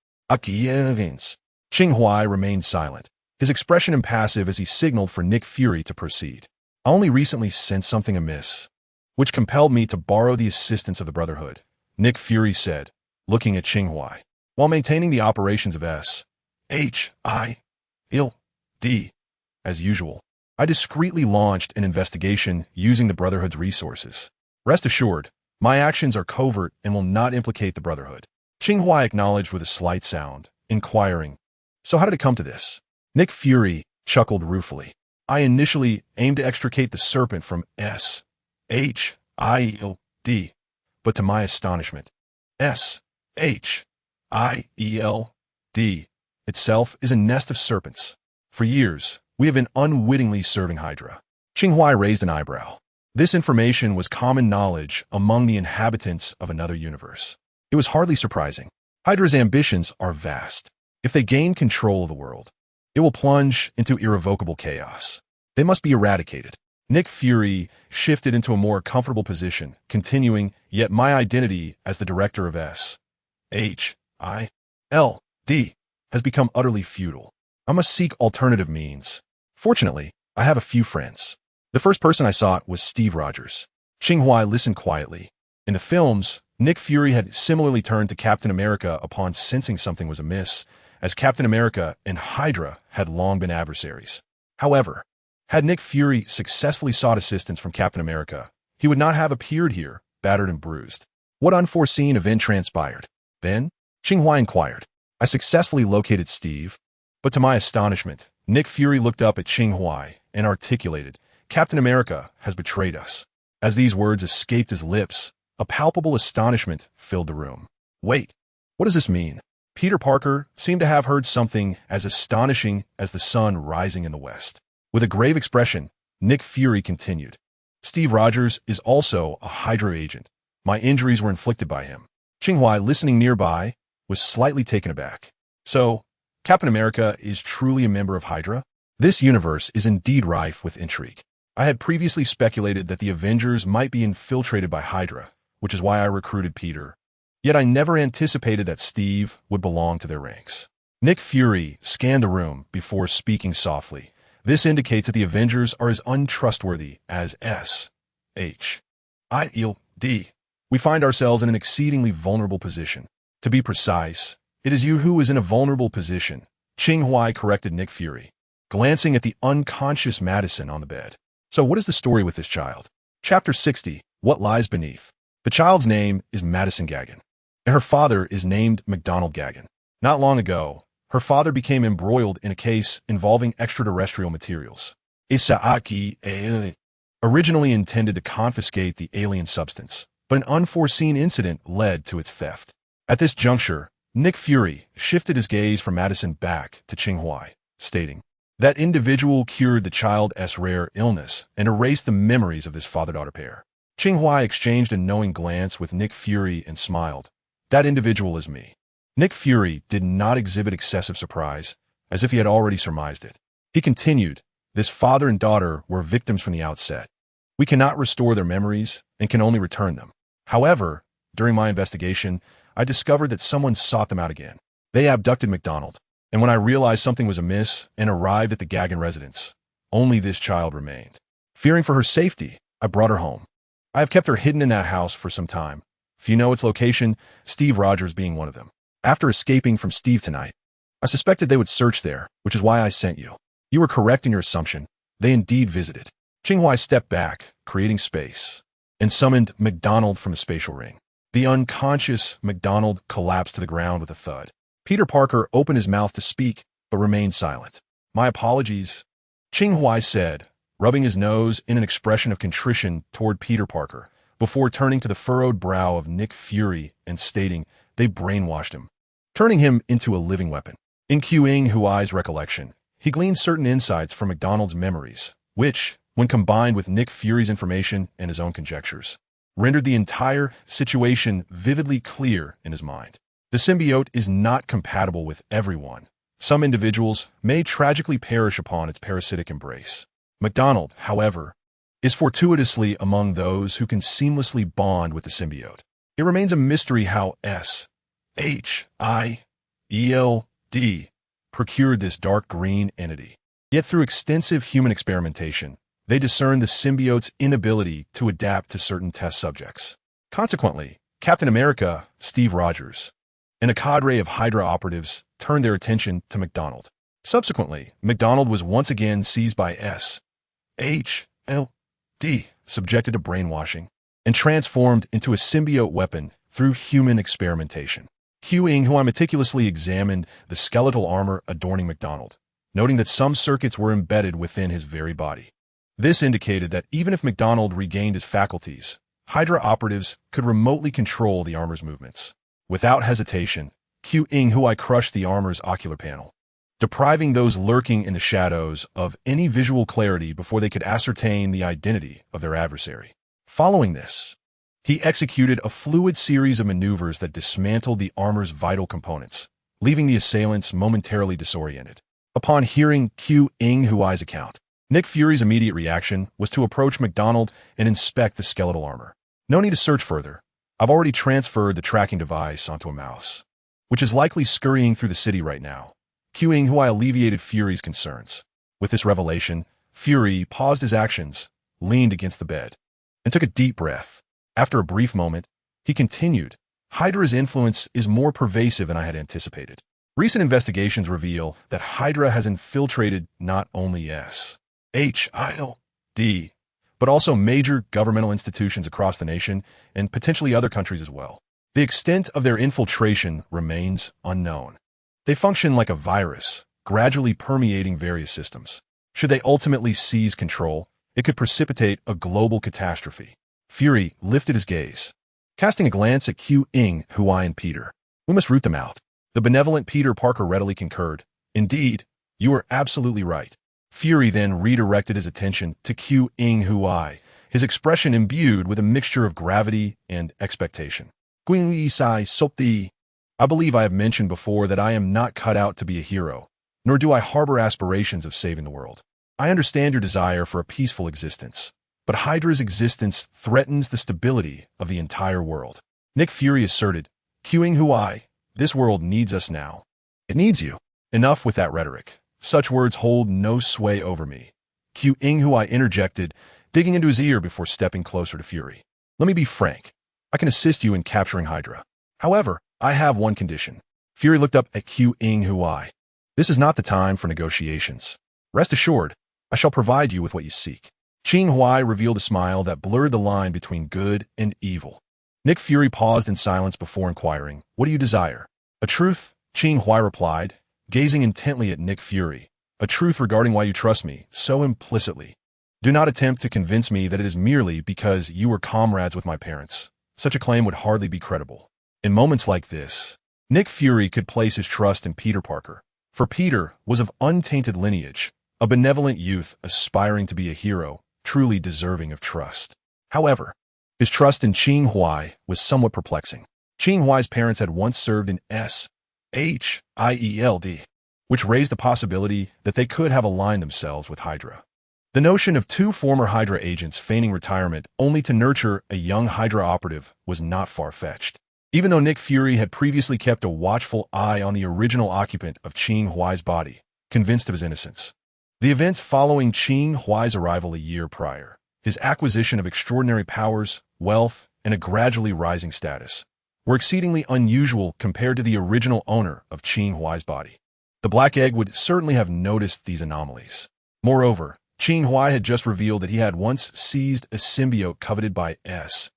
A: Qing Huai remained silent, his expression impassive as he signaled for Nick Fury to proceed. I only recently sensed something amiss, which compelled me to borrow the assistance of the Brotherhood, Nick Fury said, looking at Qing Huai. While maintaining the operations of SHIELD, as usual, I discreetly launched an investigation using the Brotherhood's resources. Rest assured, my actions are covert and will not implicate the Brotherhood. Qing Huai acknowledged with a slight sound, inquiring, so how did it come to this? Nick Fury chuckled ruefully. I initially aimed to extricate the serpent from SHIELD, but to my astonishment, SHIELD itself is a nest of serpents. For years, we have been unwittingly serving Hydra. Qing Huai raised an eyebrow. This information was common knowledge among the inhabitants of another universe. It was hardly surprising. Hydra's ambitions are vast. If they gain control of the world, it will plunge into irrevocable chaos. They must be eradicated. Nick Fury shifted into a more comfortable position, continuing, yet my identity as the director of SHIELD has become utterly futile. I must seek alternative means. Fortunately, I have a few friends. The first person I sought was Steve Rogers. Qing Huai listened quietly. In the films, Nick Fury had similarly turned to Captain America upon sensing something was amiss, as Captain America and Hydra had long been adversaries. However, had Nick Fury successfully sought assistance from Captain America, he would not have appeared here, battered and bruised. What unforeseen event transpired? Then, Qing Huai inquired. I successfully located Steve, but to my astonishment, Nick Fury looked up at Qing Huai and articulated, Captain America has betrayed us. As these words escaped his lips, a palpable astonishment filled the room. Wait, what does this mean? Peter Parker seemed to have heard something as astonishing as the sun rising in the west. With a grave expression, Nick Fury continued. Steve Rogers is also a Hydra agent. My injuries were inflicted by him. Qing Huai, listening nearby, was slightly taken aback. So, Captain America is truly a member of Hydra? This universe is indeed rife with intrigue. I had previously speculated that the Avengers might be infiltrated by Hydra, which is why I recruited Peter. Yet I never anticipated that Steve would belong to their ranks. Nick Fury scanned the room before speaking softly. This indicates that the Avengers are as untrustworthy as SHIELD. We find ourselves in an exceedingly vulnerable position. To be precise, it is you who is in a vulnerable position, Qing Huai corrected Nick Fury, glancing at the unconscious Madison on the bed. So what is the story with this child? Chapter 60, What Lies Beneath. The child's name is Madison Gagan, and her father is named MacDonald Gagan. Not long ago, her father became embroiled in a case involving extraterrestrial materials. Originally intended to confiscate the alien substance, but an unforeseen incident led to its theft. At this juncture, Nick Fury shifted his gaze from Madison back to Qing Huai, stating, that individual cured the child's rare illness and erased the memories of this father-daughter pair. Qing Huai exchanged a knowing glance with Nick Fury and smiled. That individual is me. Nick Fury did not exhibit excessive surprise, as if he had already surmised it. He continued, this father and daughter were victims from the outset. We cannot restore their memories and can only return them. However, during my investigation, I discovered that someone sought them out again. They abducted MacDonald, and when I realized something was amiss and arrived at the Gagan residence, only this child remained. Fearing for her safety, I brought her home. I have kept her hidden in that house for some time. If you know its location, Steve Rogers being one of them. After escaping from Steve tonight, I suspected they would search there, which is why I sent you. You were correct in your assumption. They indeed visited. Qing Huai stepped back, creating space, and summoned MacDonald from the spatial ring. The unconscious MacDonald collapsed to the ground with a thud. Peter Parker opened his mouth to speak, but remained silent. My apologies, Qing Huai said, rubbing his nose in an expression of contrition toward Peter Parker, before turning to the furrowed brow of Nick Fury and stating, they brainwashed him, turning him into a living weapon. In Qing Huai's recollection, he gleaned certain insights from MacDonald's memories, which, when combined with Nick Fury's information and his own conjectures, rendered the entire situation vividly clear in his mind. The symbiote is not compatible with everyone. Some individuals may tragically perish upon its parasitic embrace. MacDonald, however, is fortuitously among those who can seamlessly bond with the symbiote. It remains a mystery how SHIELD procured this dark green entity. Yet through extensive human experimentation, they discerned the symbiote's inability to adapt to certain test subjects. Consequently, Captain America, Steve Rogers, and a cadre of Hydra operatives turned their attention to MacDonald. Subsequently, MacDonald was once again seized by SHIELD, subjected to brainwashing, and transformed into a symbiote weapon through human experimentation. Qing Huai meticulously examined the skeletal armor adorning MacDonald, noting that some circuits were embedded within his very body. This indicated that even if MacDonald regained his faculties, Hydra operatives could remotely control the armor's movements. Without hesitation, Qing Huai crushed the armor's ocular panel, depriving those lurking in the shadows of any visual clarity before they could ascertain the identity of their adversary. Following this, he executed a fluid series of maneuvers that dismantled the armor's vital components, leaving the assailants momentarily disoriented. Upon hearing Qing Huai's account, Nick Fury's immediate reaction was to approach MacDonald and inspect the skeletal armor. No need to search further. I've already transferred the tracking device onto a mouse, which is likely scurrying through the city right now. Qing Huai alleviated Fury's concerns. With this revelation, Fury paused his actions, leaned against the bed, and took a deep breath. After a brief moment, he continued, Hydra's influence is more pervasive than I had anticipated. Recent investigations reveal that Hydra has infiltrated not only SHIELD, but also major governmental institutions across the nation and potentially other countries as well. The extent of their infiltration remains unknown. They function like a virus, gradually permeating various systems. Should they ultimately seize control, it could precipitate a global catastrophe. Fury lifted his gaze, casting a glance at Qing Huai and Peter. We must root them out. The benevolent Peter Parker readily concurred. Indeed, you are absolutely right. Fury then redirected his attention to Qing Huai, his expression imbued with a mixture of gravity and expectation. I believe I have mentioned before that I am not cut out to be a hero, nor do I harbor aspirations of saving the world. I understand your desire for a peaceful existence, but Hydra's existence threatens the stability of the entire world. Nick Fury asserted, Qing Huai, this world needs us now. It needs you. Enough with that rhetoric. Such words hold no sway over me. Qing Huai interjected, digging into his ear before stepping closer to Fury. Let me be frank. I can assist you in capturing Hydra. However, I have one condition. Fury looked up at Qing Huai. This is not the time for negotiations. Rest assured, I shall provide you with what you seek. Qing Huai revealed a smile that blurred the line between good and evil. Nick Fury paused in silence before inquiring, what do you desire? A truth, Qing Huai replied, gazing intently at Nick Fury. A truth regarding why you trust me so implicitly. Do not attempt to convince me that it is merely because you were comrades with my parents. Such a claim would hardly be credible. In moments like this, Nick Fury could place his trust in Peter Parker. For Peter was of untainted lineage, a benevolent youth aspiring to be a hero, truly deserving of trust. However, his trust in Qing Huai was somewhat perplexing. Qing Huai's parents had once served in SHIELD, which raised the possibility that they could have aligned themselves with Hydra. The notion of two former Hydra agents feigning retirement only to nurture a young Hydra operative was not far-fetched. Even though Nick Fury had previously kept a watchful eye on the original occupant of Qing Huai's body, convinced of his innocence. The events following Qing Huai's arrival a year prior, his acquisition of extraordinary powers, wealth, and a gradually rising status, were exceedingly unusual compared to the original owner of Qing Huai's body. The Black Egg would certainly have noticed these anomalies. Moreover, Qing Huai had just revealed that he had once seized a symbiote coveted by SHIELD.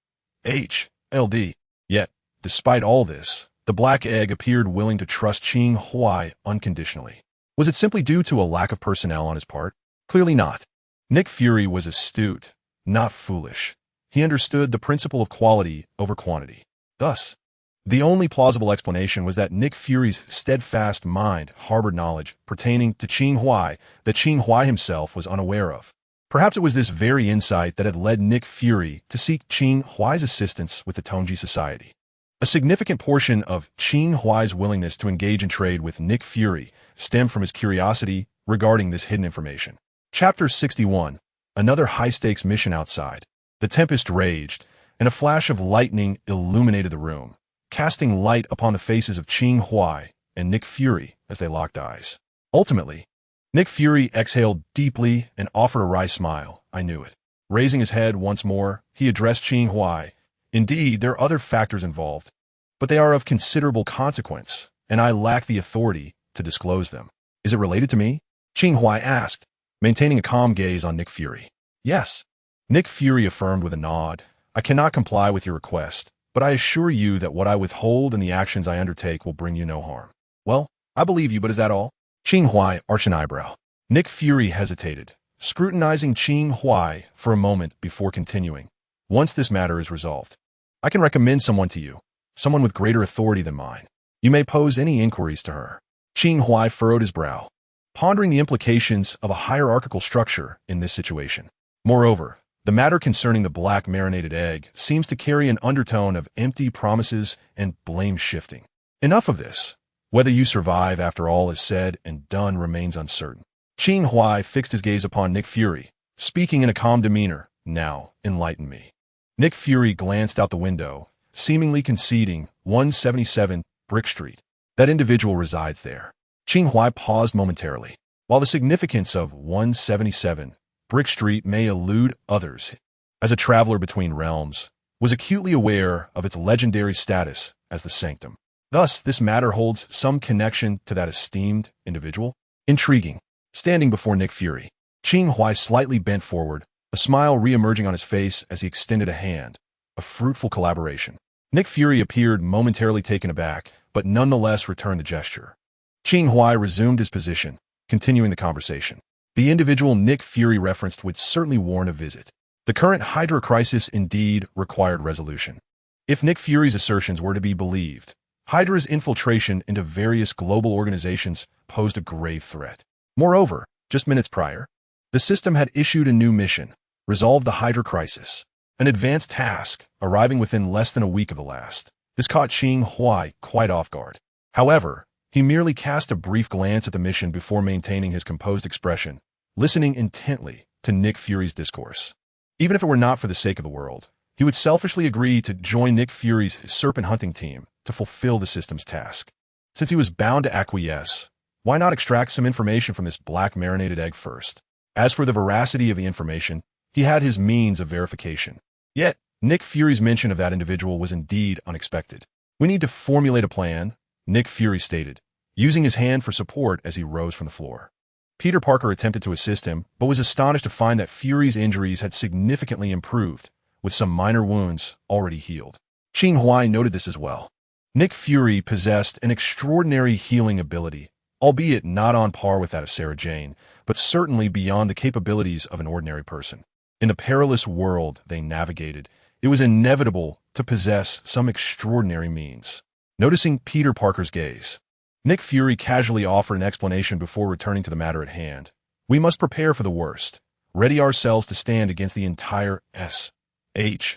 A: Yet, despite all this, the Black Egg appeared willing to trust Qing Huai unconditionally. Was it simply due to a lack of personnel on his part? Clearly not. Nick Fury was astute, not foolish. He understood the principle of quality over quantity. Thus, The only plausible explanation was that Nick Fury's steadfast mind harbored knowledge pertaining to Qing Huai that Qing Huai himself was unaware of. Perhaps it was this very insight that had led Nick Fury to seek Qing Huai's assistance with the Tongji Society. A significant portion of Qing Huai's willingness to engage in trade with Nick Fury stemmed from his curiosity regarding this hidden information. Chapter 61. Another high-stakes mission outside. The tempest raged, and a flash of lightning illuminated the room, casting light upon the faces of Qing Huai and Nick Fury as they locked eyes. Ultimately, Nick Fury exhaled deeply and offered a wry smile. I knew it. Raising his head once more, he addressed Qing Huai. Indeed, there are other factors involved, but they are of considerable consequence, and I lack the authority to disclose them. Is it related to me? Qing Huai asked, maintaining a calm gaze on Nick Fury. Yes. Nick Fury affirmed with a nod. I cannot comply with your request, but I assure you that what I withhold and the actions I undertake will bring you no harm. Well, I believe you, but is that all? Qing Huai arched an eyebrow. Nick Fury hesitated, scrutinizing Qing Huai for a moment before continuing. Once this matter is resolved, I can recommend someone to you, someone with greater authority than mine. You may pose any inquiries to her. Qing Huai furrowed his brow, pondering the implications of a hierarchical structure in this situation. Moreover, the matter concerning the black marinated egg seems to carry an undertone of empty promises and blame shifting. Enough of this. Whether you survive after all is said and done remains uncertain. Qing Huai fixed his gaze upon Nick Fury, speaking in a calm demeanor. Now, enlighten me. Nick Fury glanced out the window, seemingly conceding 177 Brick Street. That individual resides there. Qing Huai paused momentarily. While the significance of 177 Brick Street may elude others, as a traveler between realms, was acutely aware of its legendary status as the sanctum. Thus, this matter holds some connection to that esteemed individual. Intriguing. Standing before Nick Fury, Qing Huai slightly bent forward, a smile re-emerging on his face as he extended a hand. A fruitful collaboration. Nick Fury appeared momentarily taken aback, but nonetheless returned the gesture. Qing Huai resumed his position, continuing the conversation. The individual Nick Fury referenced would certainly warrant a visit. The current Hydra crisis indeed required resolution. If Nick Fury's assertions were to be believed, Hydra's infiltration into various global organizations posed a grave threat. Moreover, just minutes prior, the system had issued a new mission, resolve the Hydra crisis, an advanced task arriving within less than a week of the last. This caught Qing Huai quite off guard. However, he merely cast a brief glance at the mission before maintaining his composed expression, listening intently to Nick Fury's discourse. Even if it were not for the sake of the world, he would selfishly agree to join Nick Fury's serpent hunting team to fulfill the system's task. Since he was bound to acquiesce, why not extract some information from this black marinated egg first? As for the veracity of the information, he had his means of verification. Yet, Nick Fury's mention of that individual was indeed unexpected. We need to formulate a plan, Nick Fury stated, using his hand for support as he rose from the floor. Peter Parker attempted to assist him, but was astonished to find that Fury's injuries had significantly improved, with some minor wounds already healed. Qing Huai noted this as well. Nick Fury possessed an extraordinary healing ability, albeit not on par with that of Sarah Jane, but certainly beyond the capabilities of an ordinary person. In the perilous world they navigated, it was inevitable to possess some extraordinary means. Noticing Peter Parker's gaze, Nick Fury casually offered an explanation before returning to the matter at hand. We must prepare for the worst, ready ourselves to stand against the entire S.H.I.E.L.D.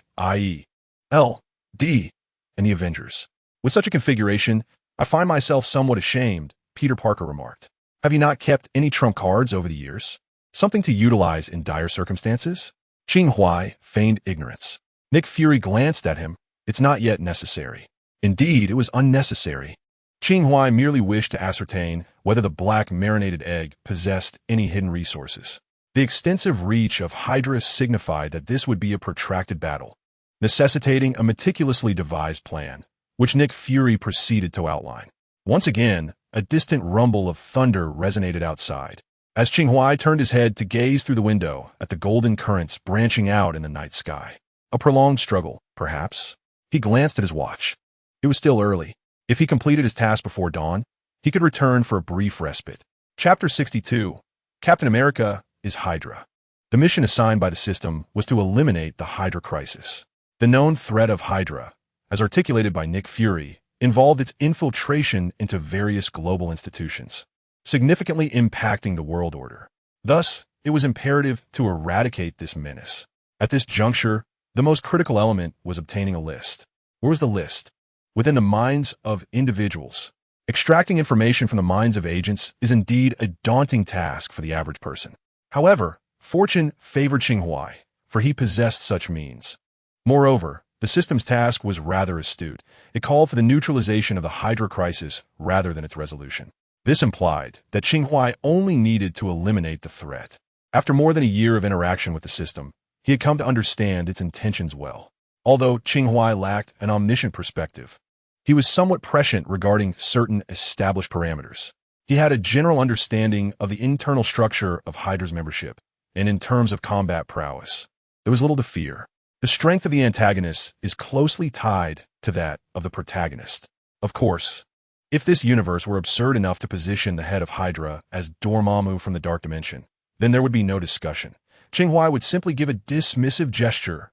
A: and the Avengers. With such a configuration, I find myself somewhat ashamed, Peter Parker remarked. Have you not kept any trump cards over the years? Something to utilize in dire circumstances? Qing Huai feigned ignorance. Nick Fury glanced at him. It's not yet necessary. Indeed, it was unnecessary. Qing Huai merely wished to ascertain whether the black marinated egg possessed any hidden resources. The extensive reach of Hydra signified that this would be a protracted battle, necessitating a meticulously devised plan, which Nick Fury proceeded to outline. Once again, a distant rumble of thunder resonated outside, as Qing Huai turned his head to gaze through the window at the golden currents branching out in the night sky. A prolonged struggle, perhaps. He glanced at his watch. It was still early. If he completed his task before dawn, he could return for a brief respite. Chapter 62. Captain America is Hydra. The mission assigned by the system was to eliminate the Hydra crisis. The known threat of Hydra, as articulated by Nick Fury, involved its infiltration into various global institutions, significantly impacting the world order. Thus, it was imperative to eradicate this menace. At this juncture, the most critical element was obtaining a list. Where was the list? Within the minds of individuals. Extracting information from the minds of agents is indeed a daunting task for the average person. However, fortune favored Qing Huai, for he possessed such means. Moreover, the system's task was rather astute. It called for the neutralization of the Hydra crisis rather than its resolution. This implied that Qing Huai only needed to eliminate the threat. After more than a year of interaction with the system, he had come to understand its intentions well. Although Qing Huai lacked an omniscient perspective, he was somewhat prescient regarding certain established parameters. He had a general understanding of the internal structure of Hydra's membership, and in terms of combat prowess, there was little to fear. The strength of the antagonist is closely tied to that of the protagonist. Of course, if this universe were absurd enough to position the head of Hydra as Dormammu from the Dark Dimension, then there would be no discussion. Qing Huai would simply give a dismissive gesture.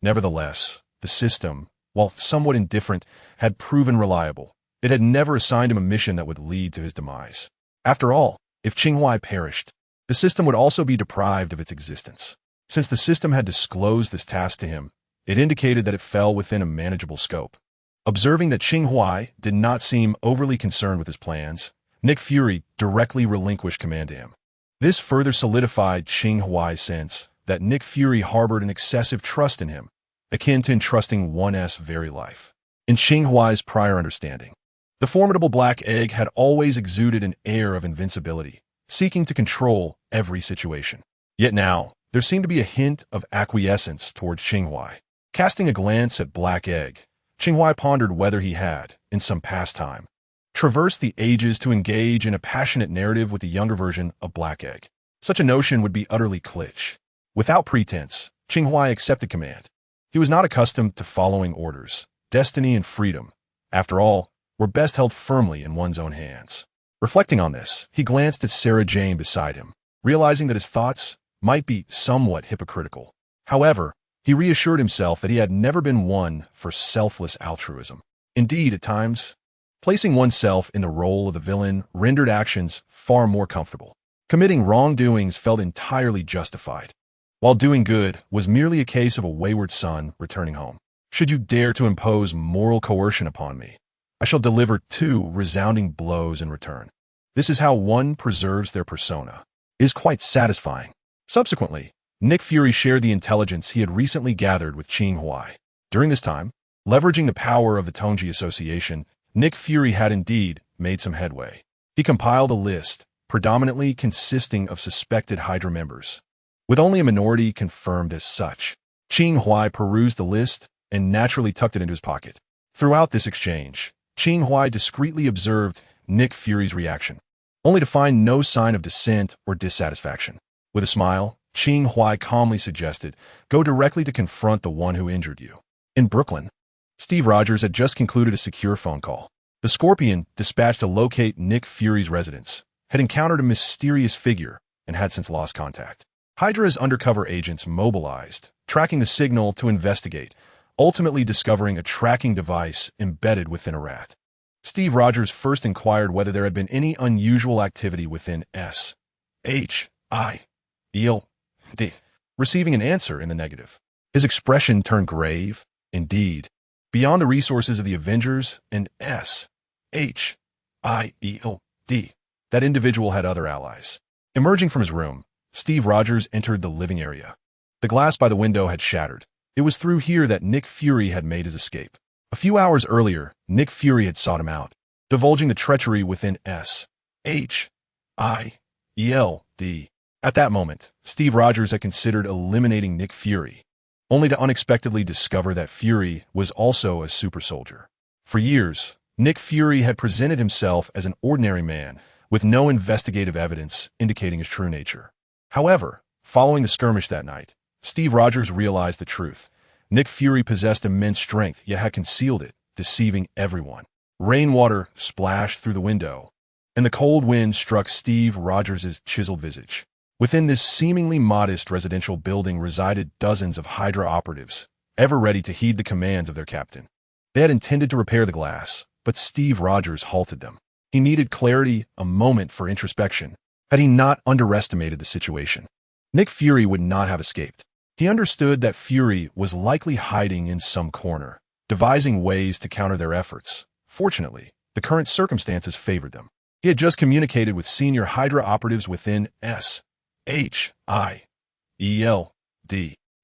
A: Nevertheless, the system, while somewhat indifferent, had proven reliable. It had never assigned him a mission that would lead to his demise. After all, if Qing Huai perished, the system would also be deprived of its existence. Since the system had disclosed this task to him, it indicated that it fell within a manageable scope. Observing that Qing Huai did not seem overly concerned with his plans, Nick Fury directly relinquished command to him. This further solidified Qing Huai's sense that Nick Fury harbored an excessive trust in him, akin to entrusting one's very life. In Qing Huai's prior understanding, the formidable Black Egg had always exuded an air of invincibility, seeking to control every situation. Yet now, there seemed to be a hint of acquiescence towards Qing Huai. Casting a glance at Black Egg, Qing Huai pondered whether he had, in some past time, traversed the ages to engage in a passionate narrative with the younger version of Black Egg. Such a notion would be utterly kitsch. Without pretense, Qing Huai accepted command. He was not accustomed to following orders. Destiny and freedom, after all, were best held firmly in one's own hands. Reflecting on this, he glanced at Sarah Jane beside him, realizing that his thoughts might be somewhat hypocritical. However, he reassured himself that he had never been one for selfless altruism. Indeed, at times, placing oneself in the role of the villain rendered actions far more comfortable. Committing wrongdoings felt entirely justified, while doing good was merely a case of a wayward son returning home. Should you dare to impose moral coercion upon me, I shall deliver 2 resounding blows in return. This is how one preserves their persona. It is quite satisfying. Subsequently, Nick Fury shared the intelligence he had recently gathered with Qing Huai. During this time, leveraging the power of the Tongji Association, Nick Fury had indeed made some headway. He compiled a list, predominantly consisting of suspected Hydra members, with only a minority confirmed as such. Qing Huai perused the list and naturally tucked it into his pocket. Throughout this exchange, Qing Huai discreetly observed Nick Fury's reaction, only to find no sign of dissent or dissatisfaction. With a smile, Qing Huai calmly suggested, "Go directly to confront the one who injured you." In Brooklyn, Steve Rogers had just concluded a secure phone call. The Scorpion, dispatched to locate Nick Fury's residence, had encountered a mysterious figure and had since lost contact. Hydra's undercover agents mobilized, tracking the signal to investigate, ultimately discovering a tracking device embedded within a rat. Steve Rogers first inquired whether there had been any unusual activity within S.H.I.E.L.D., receiving an answer in the negative. His expression turned grave. Indeed, beyond the resources of the Avengers and S.H.I.E.L.D., that individual had other allies. Emerging from his room, Steve Rogers entered the living area. The glass by the window had shattered. It was through here that Nick Fury had made his escape. A few hours earlier, Nick Fury had sought him out, divulging the treachery within S.H.I.E.L.D. At that moment, Steve Rogers had considered eliminating Nick Fury, only to unexpectedly discover that Fury was also a super soldier. For years, Nick Fury had presented himself as an ordinary man, with no investigative evidence indicating his true nature. However, following the skirmish that night, Steve Rogers realized the truth. Nick Fury possessed immense strength, yet had concealed it, deceiving everyone. Rainwater splashed through the window, and the cold wind struck Steve Rogers' chiseled visage. Within this seemingly modest residential building resided dozens of Hydra operatives, ever ready to heed the commands of their captain. They had intended to repair the glass, but Steve Rogers halted them. He needed clarity, a moment for introspection. Had he not underestimated the situation? Nick Fury would not have escaped. He understood that Fury was likely hiding in some corner, devising ways to counter their efforts. Fortunately, the current circumstances favored them. He had just communicated with senior Hydra operatives within SHIELD.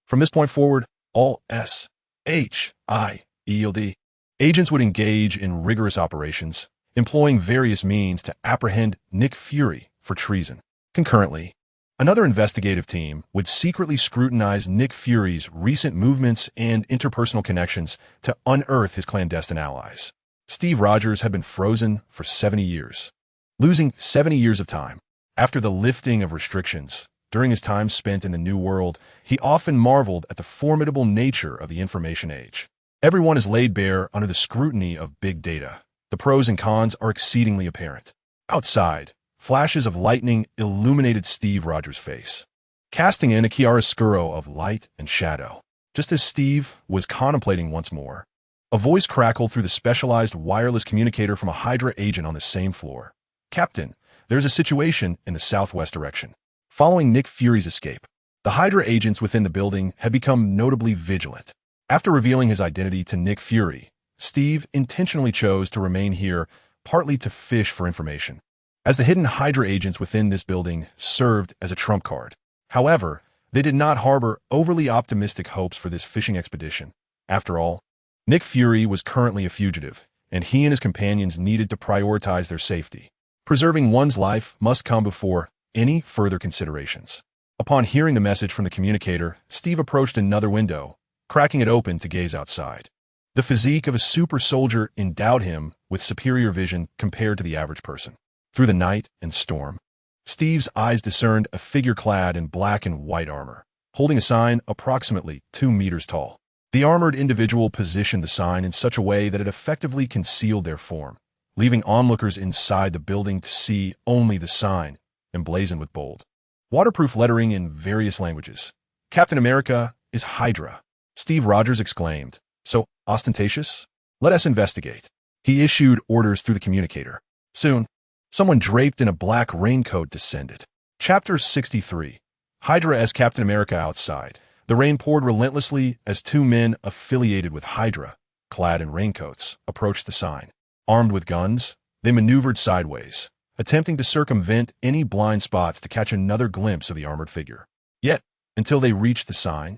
A: From this point forward, all SHIELD agents would engage in rigorous operations, employing various means to apprehend Nick Fury for treason. Concurrently, another investigative team would secretly scrutinize Nick Fury's recent movements and interpersonal connections to unearth his clandestine allies. Steve Rogers had been frozen for 70 years, losing 70 years of time. After the lifting of restrictions, during his time spent in the New World, he often marveled at the formidable nature of the information age. Everyone is laid bare under the scrutiny of big data. The pros and cons are exceedingly apparent. Outside, flashes of lightning illuminated Steve Rogers' face, casting in a chiaroscuro of light and shadow. Just as Steve was contemplating once more, a voice crackled through the specialized wireless communicator from a Hydra agent on the same floor. "Captain, there's a situation in the southwest direction." Following Nick Fury's escape, the Hydra agents within the building had become notably vigilant. After revealing his identity to Nick Fury, Steve intentionally chose to remain here, partly to fish for information, as the hidden Hydra agents within this building served as a trump card. However, they did not harbor overly optimistic hopes for this fishing expedition. After all, Nick Fury was currently a fugitive, and he and his companions needed to prioritize their safety. Preserving one's life must come before any further considerations. Upon hearing the message from the communicator, Steve approached another window, cracking it open to gaze outside. The physique of a super soldier endowed him with superior vision compared to the average person. Through the night and storm, Steve's eyes discerned a figure clad in black and white armor, holding a sign approximately 2 meters tall. The armored individual positioned the sign in such a way that it effectively concealed their form, leaving onlookers inside the building to see only the sign, emblazoned with bold, waterproof lettering in various languages. "Captain America is Hydra," Steve Rogers exclaimed. "So ostentatious? Let us investigate." He issued orders through the communicator. Soon, someone draped in a black raincoat descended. Chapter 63. Hydra as Captain America outside. The rain poured relentlessly as 2 men affiliated with Hydra, clad in raincoats, approached the sign. Armed with guns, they maneuvered sideways, attempting to circumvent any blind spots to catch another glimpse of the armored figure. Yet, until they reached the sign,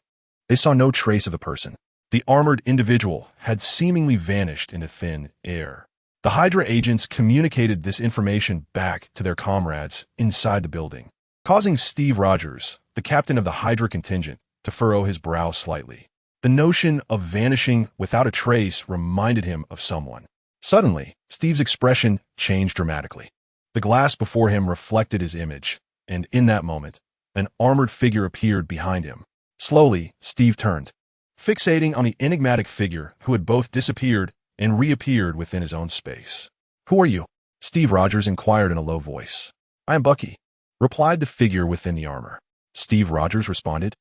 A: they saw no trace of the person. The armored individual had seemingly vanished into thin air. The Hydra agents communicated this information back to their comrades inside the building, causing Steve Rogers, the captain of the Hydra contingent, to furrow his brow slightly. The notion of vanishing without a trace reminded him of someone. Suddenly, Steve's expression changed dramatically. The glass before him reflected his image, and in that moment, an armored figure appeared behind him. Slowly, Steve turned, fixating on the enigmatic figure who had both disappeared and reappeared within his own space. "Who are you?" Steve Rogers inquired in a low voice. "I am Bucky," replied the figure within the armor. Steve Rogers responded,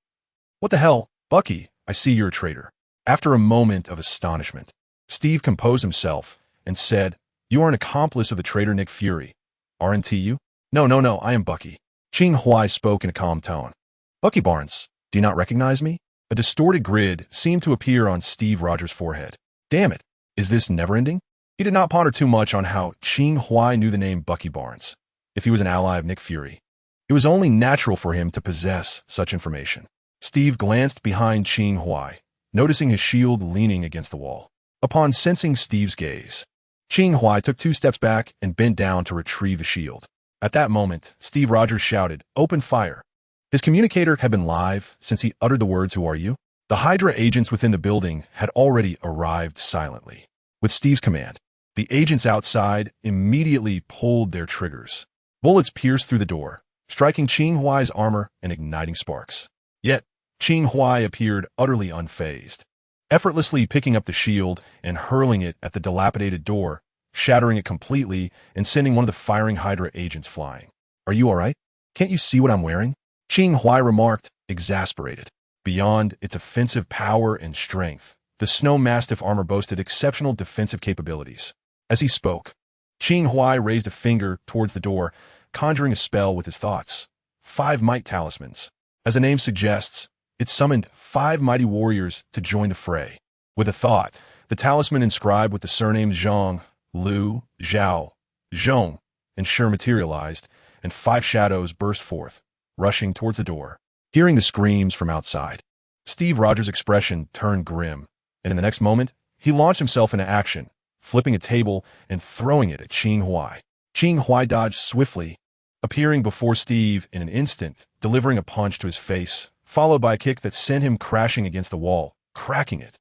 A: "What the hell, Bucky? I see you're a traitor." After a moment of astonishment, Steve composed himself and said, "You are an accomplice of the traitor Nick Fury, aren't you?" No, I am Bucky." Qing Huai spoke in a calm tone. "Bucky Barnes, do you not recognize me?" A distorted grid seemed to appear on Steve Rogers' forehead. Damn it, is this never-ending? He did not ponder too much on how Qing Huai knew the name Bucky Barnes. If he was an ally of Nick Fury, it was only natural for him to possess such information. Steve glanced behind Qing Huai, noticing his shield leaning against the wall. Upon sensing Steve's gaze, Qing Huai took 2 steps back and bent down to retrieve the shield. At that moment, Steve Rogers shouted, "Open fire." His communicator had been live since he uttered the words, "Who are you?" The Hydra agents within the building had already arrived silently. With Steve's command, the agents outside immediately pulled their triggers. Bullets pierced through the door, striking Qing Huai's armor and igniting sparks. Yet, Qing Huai appeared utterly unfazed, effortlessly picking up the shield and hurling it at the dilapidated door, shattering it completely and sending one of the firing Hydra agents flying. "Are you all right? Can't you see what I'm wearing?" Qing Huai remarked, exasperated. Beyond its offensive power and strength, the Snow Mastiff armor boasted exceptional defensive capabilities. As he spoke, Qing Huai raised a finger towards the door, conjuring a spell with his thoughts. 5 might talismans. As the name suggests, it summoned 5 mighty warriors to join the fray. With a thought, the talisman inscribed with the surnames Zhang, Liu, Zhao, Zhong, and Shi materialized, and 5 shadows burst forth, rushing towards the door. Hearing the screams from outside, Steve Rogers' expression turned grim, and in the next moment, he launched himself into action, flipping a table and throwing it at Qing Huai. Qing Huai dodged swiftly, appearing before Steve in an instant, delivering a punch to his face, followed by a kick that sent him crashing against the wall, cracking it.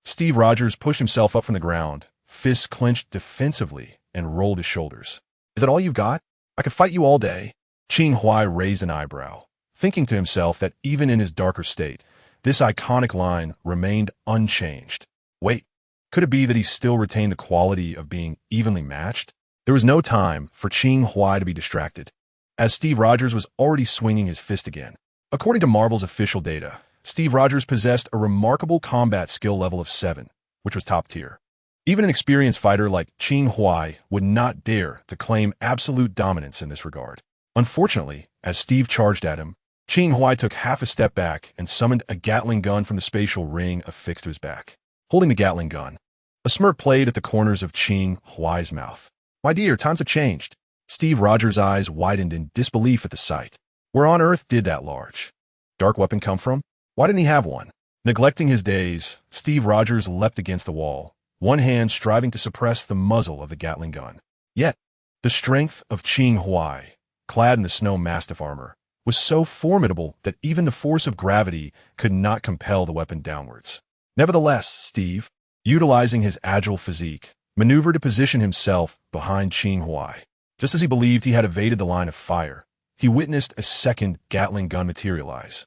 A: Steve Rogers pushed himself up from the ground, fists clenched defensively, and rolled his shoulders. Is that all you've got? I could fight you all day. Qing Huai raised an eyebrow, thinking to himself that even in his darker state, this iconic line remained unchanged. Wait, could it be that he still retained the quality of being evenly matched? There was no time for Qing Huai to be distracted, as Steve Rogers was already swinging his fist again. According to Marvel's official data, Steve Rogers possessed a remarkable combat skill level of 7, which was top tier. Even an experienced fighter like Qing Huai would not dare to claim absolute dominance in this regard. Unfortunately, as Steve charged at him, Qing Huai took half a step back and summoned a Gatling gun from the spatial ring affixed to his back. Holding the Gatling gun, a smirk played at the corners of Qing Huai's mouth. My dear, times have changed. Steve Rogers' eyes widened in disbelief at the sight. Where on earth did that large, dark weapon come from? Why didn't he have one? Neglecting his daze, Steve Rogers leapt against the wall, one hand striving to suppress the muzzle of the Gatling gun. Yet, the strength of Qing Huai, clad in the snow mastiff armor, was so formidable that even the force of gravity could not compel the weapon downwards. Nevertheless, Steve, utilizing his agile physique, maneuvered to position himself behind Qing Huai. Just as he believed he had evaded the line of fire, he witnessed a second Gatling gun materialize.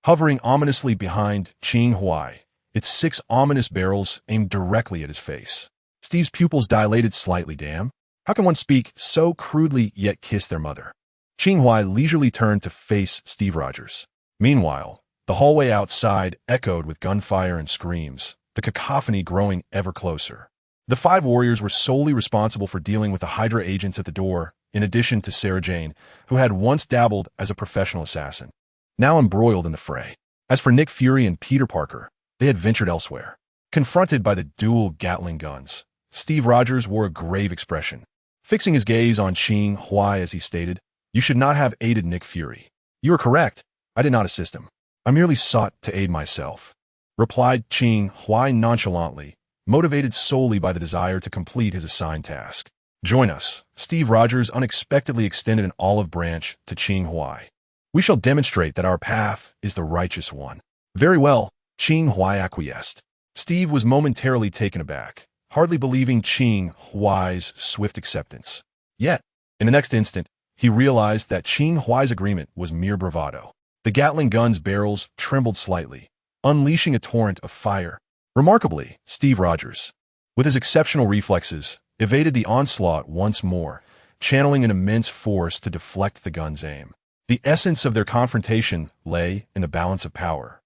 A: Hovering ominously behind Qing Huai, its 6 ominous barrels aimed directly at his face. Steve's pupils dilated slightly. Damn. How can one speak so crudely yet kiss their mother? Qing Huai leisurely turned to face Steve Rogers. Meanwhile, the hallway outside echoed with gunfire and screams, the cacophony growing ever closer. The 5 warriors were solely responsible for dealing with the Hydra agents at the door, in addition to Sarah Jane, who had once dabbled as a professional assassin, now embroiled in the fray. As for Nick Fury and Peter Parker, they had ventured elsewhere. Confronted by the dual Gatling guns, Steve Rogers wore a grave expression, fixing his gaze on Qing Huai as he stated, "You should not have aided Nick Fury." "You are correct. I did not assist him. I merely sought to aid myself," replied Qing Huai nonchalantly, motivated solely by the desire to complete his assigned task. "Join us." Steve Rogers unexpectedly extended an olive branch to Qing Huai. "We shall demonstrate that our path is the righteous one." "Very well," Qing Huai acquiesced. Steve was momentarily taken aback, hardly believing Qing Huai's swift acceptance. Yet, in the next instant, he realized that Qing Huai's agreement was mere bravado. The Gatling gun's barrels trembled slightly, unleashing a torrent of fire. Remarkably, Steve Rogers, with his exceptional reflexes, evaded the onslaught once more, channeling an immense force to deflect the gun's aim. The essence of their confrontation lay in the balance of power.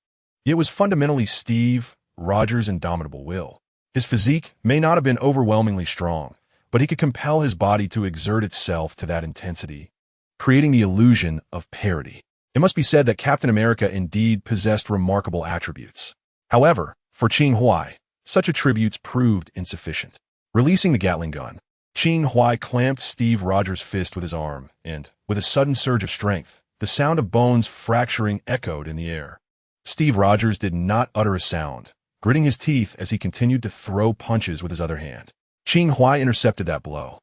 A: It was fundamentally Steve Rogers' indomitable will. His physique may not have been overwhelmingly strong, but he could compel his body to exert itself to that intensity, creating the illusion of parity. It must be said that Captain America indeed possessed remarkable attributes. However, for Qing Huai, such attributes proved insufficient. Releasing the Gatling gun, Qing Huai clamped Steve Rogers' fist with his arm, and, with a sudden surge of strength, the sound of bones fracturing echoed in the air. Steve Rogers did not utter a sound, gritting his teeth as he continued to throw punches with his other hand. Qing Huai intercepted that blow,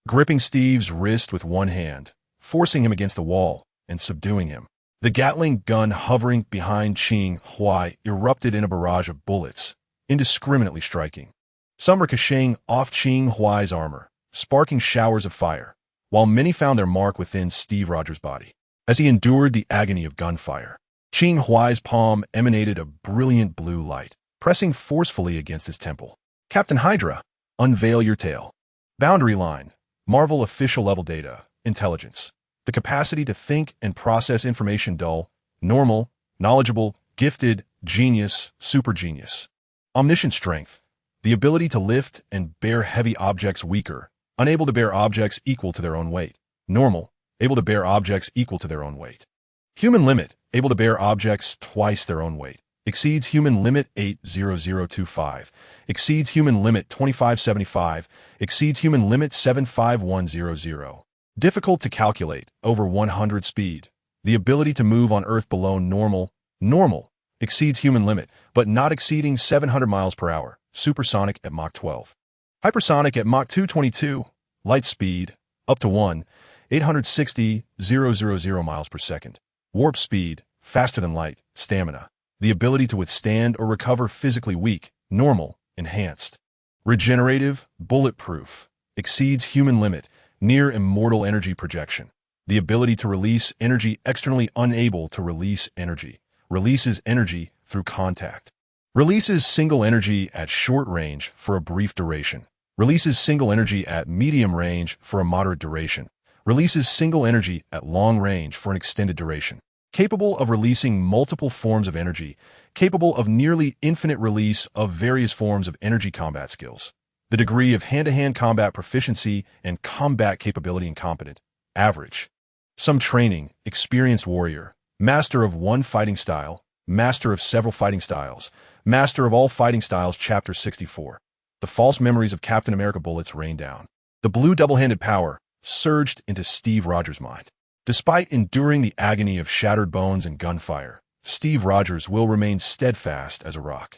A: gripping Steve's wrist with one hand, forcing him against the wall, and subduing him. The Gatling gun hovering behind Qing Huai erupted in a barrage of bullets, indiscriminately striking. Some ricocheting off Qing Huai's armor, sparking showers of fire, while many found their mark within Steve Rogers' body. As he endured the agony of gunfire, Qing Huai's palm emanated a brilliant blue light, pressing forcefully against his temple. "Captain Hydra, unveil your tale." Boundary line, Marvel official level data, intelligence. The capacity to think and process information dull, normal, knowledgeable, gifted, genius, super genius. Omniscient strength, The ability to lift and bear heavy objects weaker, unable to bear objects equal to their own weight. Normal, able to bear objects equal to their own weight. Human limit, able to bear objects twice their own weight. Exceeds human limit 80025. Exceeds human limit 2575. Exceeds human limit 75100. Difficult to calculate, over 100 speed. The ability to move on Earth below normal. Normal, exceeds human limit, but not exceeding 700 miles per hour. Supersonic at Mach 12. Hypersonic at Mach 222. Light speed, up to 1,860,000 miles per second. Warp speed, faster than light. Stamina, the ability to withstand or recover physically weak. Normal, enhanced. Regenerative, bulletproof, exceeds human limit. Near immortal energy projection. The ability to release energy externally, unable to release energy. Releases energy through contact. Releases single energy at short range for a brief duration. Releases single energy at medium range for a moderate duration. Releases single energy at long range for an extended duration. Capable of releasing multiple forms of energy. Capable of nearly infinite release of various forms of energy. Combat skills. The degree of hand-to-hand combat proficiency and combat capability. Incompetent. Average. Some training. Experienced warrior. Master of one fighting style. Master of several fighting styles. Master of all fighting styles. Chapter 64. The false memories of Captain America. Bullets rain down. The blue double-handed power surged into Steve Rogers' mind. Despite enduring the agony of shattered bones and gunfire, Steve Rogers' will remained steadfast as a rock.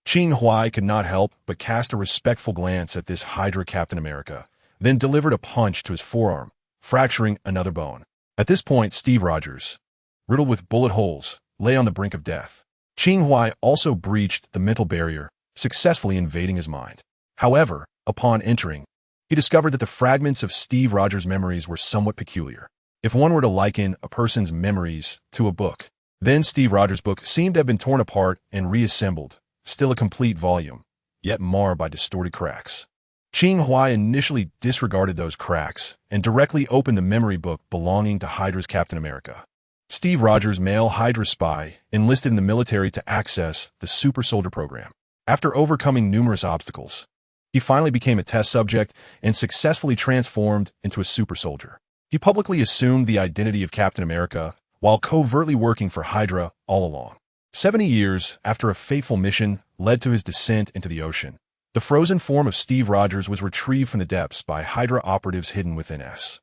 A: Qing Huai could not help but cast a respectful glance at this Hydra Captain America, then delivered a punch to his forearm, fracturing another bone. At this point, Steve Rogers, riddled with bullet holes, lay on the brink of death. Qing Huai also breached the mental barrier, successfully invading his mind. However, upon entering, he discovered that the fragments of Steve Rogers' memories were somewhat peculiar. If one were to liken a person's memories to a book, then Steve Rogers' book seemed to have been torn apart and reassembled, still a complete volume, yet marred by distorted cracks. Qing Huai initially disregarded those cracks and directly opened the memory book belonging to Hydra's Captain America. Steve Rogers, male Hydra spy, enlisted in the military to access the super soldier program. After overcoming numerous obstacles, he finally became a test subject and successfully transformed into a super soldier. He publicly assumed the identity of Captain America while covertly working for Hydra all along. 70 years after a fateful mission led to his descent into the ocean, the frozen form of Steve Rogers was retrieved from the depths by Hydra operatives hidden within S.H.I.L.D.,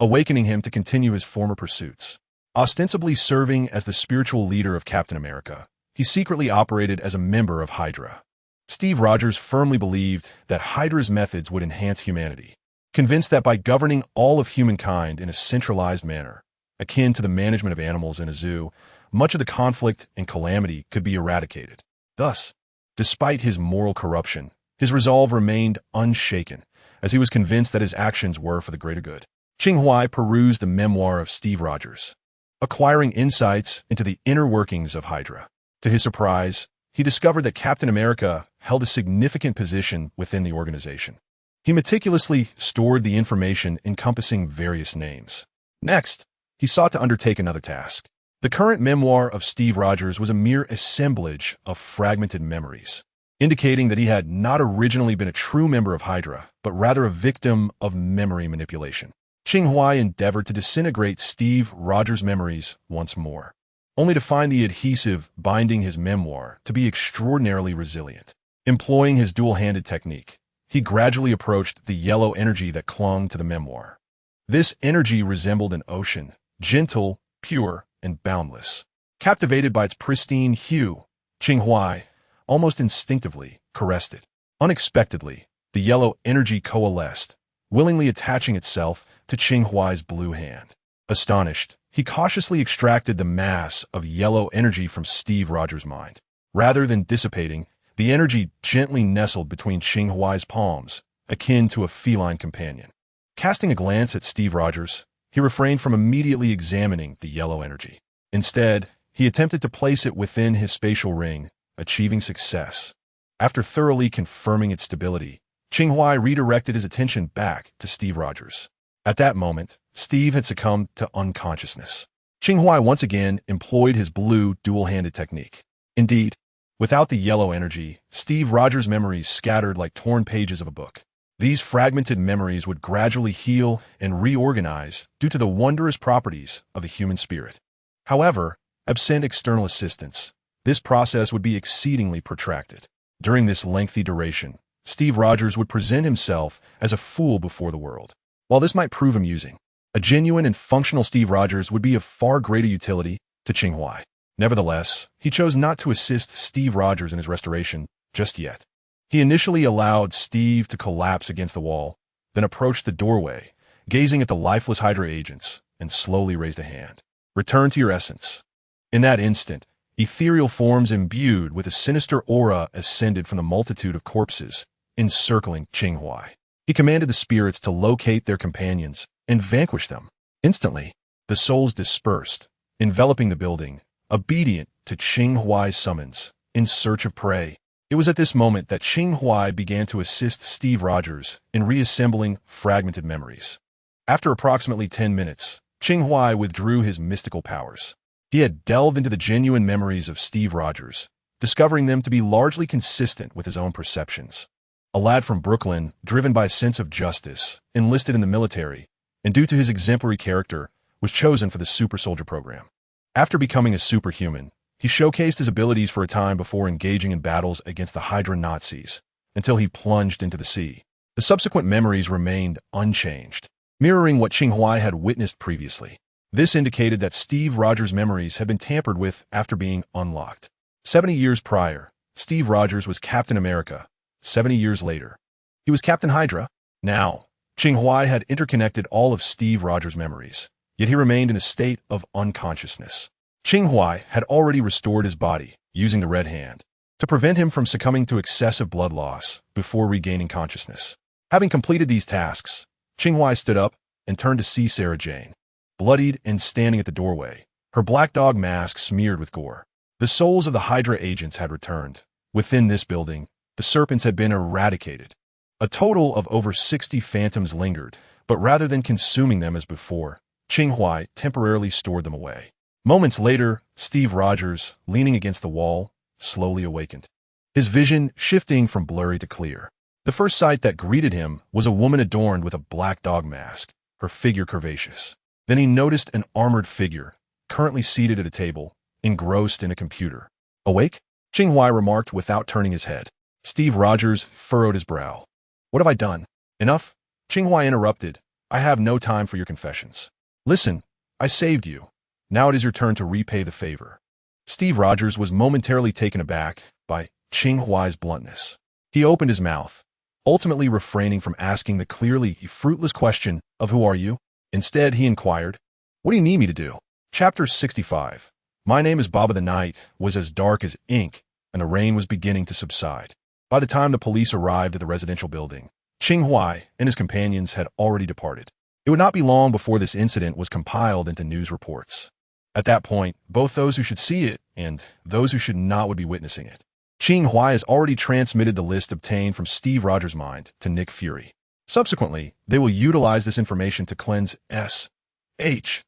A: awakening him to continue his former pursuits. Ostensibly serving as the spiritual leader of Captain America, he secretly operated as a member of Hydra. Steve Rogers firmly believed that Hydra's methods would enhance humanity, convinced that by governing all of humankind in a centralized manner, akin to the management of animals in a zoo, much of the conflict and calamity could be eradicated. Thus, despite his moral corruption, his resolve remained unshaken, as he was convinced that his actions were for the greater good. Qing Huai perused the memoir of Steve Rogers, acquiring insights into the inner workings of Hydra. To his surprise, he discovered that Captain America held a significant position within the organization. He meticulously stored the information encompassing various names. Next, he sought to undertake another task. The current memoir of Steve Rogers was a mere assemblage of fragmented memories, indicating that he had not originally been a true member of Hydra, but rather a victim of memory manipulation. Qing Huai endeavored to disintegrate Steve Rogers' memories once more, only to find the adhesive binding his memoir to be extraordinarily resilient. Employing his dual-handed technique, he gradually approached the yellow energy that clung to the memoir. This energy resembled an ocean, gentle, pure, and boundless. Captivated by its pristine hue, Qing Huai, almost instinctively, caressed it. Unexpectedly, the yellow energy coalesced, willingly attaching itself to Qing Huai's blue hand. Astonished, he cautiously extracted the mass of yellow energy from Steve Rogers' mind. Rather than dissipating, the energy gently nestled between Qing Huai's palms, akin to a feline companion. Casting a glance at Steve Rogers, he refrained from immediately examining the yellow energy. Instead, he attempted to place it within his spatial ring, achieving success. After thoroughly confirming its stability, Qing Huai redirected his attention back to Steve Rogers. At that moment, Steve had succumbed to unconsciousness. Qing Huai once again employed his blue dual-handed technique. Indeed, Without the yellow energy, Steve Rogers' memories scattered like torn pages of a book. These fragmented memories would gradually heal and reorganize due to the wondrous properties of the human spirit. However, absent external assistance, this process would be exceedingly protracted. During this lengthy duration, Steve Rogers would present himself as a fool before the world. While this might prove amusing, a genuine and functional Steve Rogers would be of far greater utility to Qing Huai. Nevertheless, he chose not to assist Steve Rogers in his restoration just yet. He initially allowed Steve to collapse against the wall, then approached the doorway, gazing at the lifeless Hydra agents, and slowly raised a hand. Return to your essence. In that instant, ethereal forms imbued with a sinister aura ascended from the multitude of corpses encircling Qing Huai. He commanded the spirits to locate their companions and vanquish them. Instantly, the souls dispersed, enveloping the building, obedient to Qing Huai's summons, in search of prey. It was at this moment that Qing Huai began to assist Steve Rogers in reassembling fragmented memories. After approximately 10 minutes, Qing Huai withdrew his mystical powers. He had delved into the genuine memories of Steve Rogers, discovering them to be largely consistent with his own perceptions. A lad from Brooklyn, driven by a sense of justice, enlisted in the military, and due to his exemplary character, was chosen for the Super Soldier program. After becoming a superhuman, he showcased his abilities for a time before engaging in battles against the Hydra Nazis, until he plunged into the sea. The subsequent memories remained unchanged, mirroring what Qing Huai had witnessed previously. This indicated that Steve Rogers' memories had been tampered with after being unlocked. 70 years prior, Steve Rogers was Captain America. 70 years later, he was Captain Hydra. Now, Qing Huai had interconnected all of Steve Rogers' memories, yet he remained in a state of unconsciousness. Qing Huai had already restored his body, using the Red Hand, to prevent him from succumbing to excessive blood loss before regaining consciousness. Having completed these tasks, Qing Huai stood up and turned to see Sarah Jane, bloodied and standing at the doorway, her black dog mask smeared with gore. The souls of the Hydra agents had returned. Within this building, the serpents had been eradicated. A total of over 60 phantoms lingered, but rather than consuming them as before, Qing Huai temporarily stored them away. Moments later, Steve Rogers, leaning against the wall, slowly awakened, his vision shifting from blurry to clear. The first sight that greeted him was a woman adorned with a black dog mask, her figure curvaceous. Then he noticed an armored figure, currently seated at a table, engrossed in a computer. Awake? Qing Huai remarked without turning his head. Steve Rogers furrowed his brow. What have I done? Enough? Qing Huai interrupted. I have no time for your confessions. Listen, I saved you. Now it is your turn to repay the favor. Steve Rogers was momentarily taken aback by Qing Huai's bluntness. He opened his mouth, ultimately refraining from asking the clearly fruitless question of who are you? Instead, he inquired, what do you need me to do? Chapter 65. My name is Baba the Night was as dark as ink, and the rain was beginning to subside. By the time the police arrived at the residential building, Qing Huai and his companions had already departed. It would not be long before this incident was compiled into news reports. At that point, both those who should see it and those who should not would be witnessing it. Qing Huai has already transmitted the list obtained from Steve Rogers' mind to Nick Fury. Subsequently, they will utilize this information to cleanse SHIELD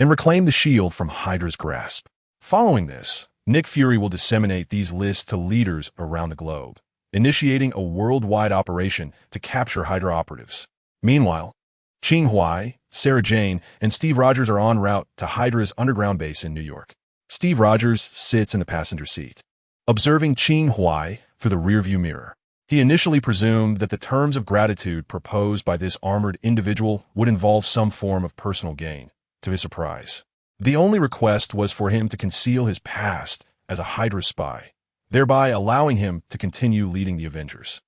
A: and reclaim the shield from Hydra's grasp. Following this, Nick Fury will disseminate these lists to leaders around the globe, initiating a worldwide operation to capture Hydra operatives. Meanwhile, Qing Huai, Sarah Jane, and Steve Rogers are en route to Hydra's underground base in New York. Steve Rogers sits in the passenger seat, observing Qing Huai through the rearview mirror. He initially presumed that the terms of gratitude proposed by this armored individual would involve some form of personal gain. To his surprise, the only request was for him to conceal his past as a Hydra spy, thereby allowing him to continue leading the Avengers.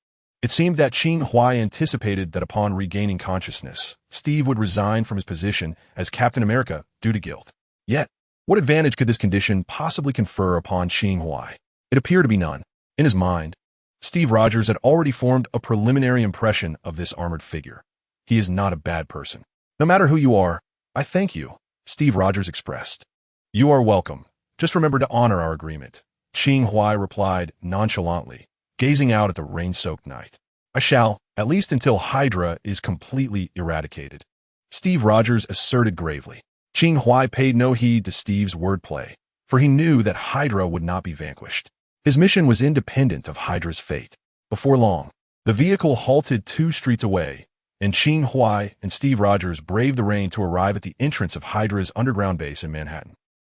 A: It seemed that Qing Huai anticipated that upon regaining consciousness, Steve would resign from his position as Captain America due to guilt. Yet, what advantage could this condition possibly confer upon Qing Huai? It appeared to be none. In his mind, Steve Rogers had already formed a preliminary impression of this armored figure. He is not a bad person. No matter who you are, I thank you, Steve Rogers expressed. You are welcome. Just remember to honor our agreement, Qing Huai replied nonchalantly, gazing out at the rain-soaked night. I shall, at least until Hydra is completely eradicated, Steve Rogers asserted gravely. Qing Huai paid no heed to Steve's wordplay, for he knew that Hydra would not be vanquished. His mission was independent of Hydra's fate. Before long, the vehicle halted 2 streets away, and Qing Huai and Steve Rogers braved the rain to arrive at the entrance of Hydra's underground base in Manhattan.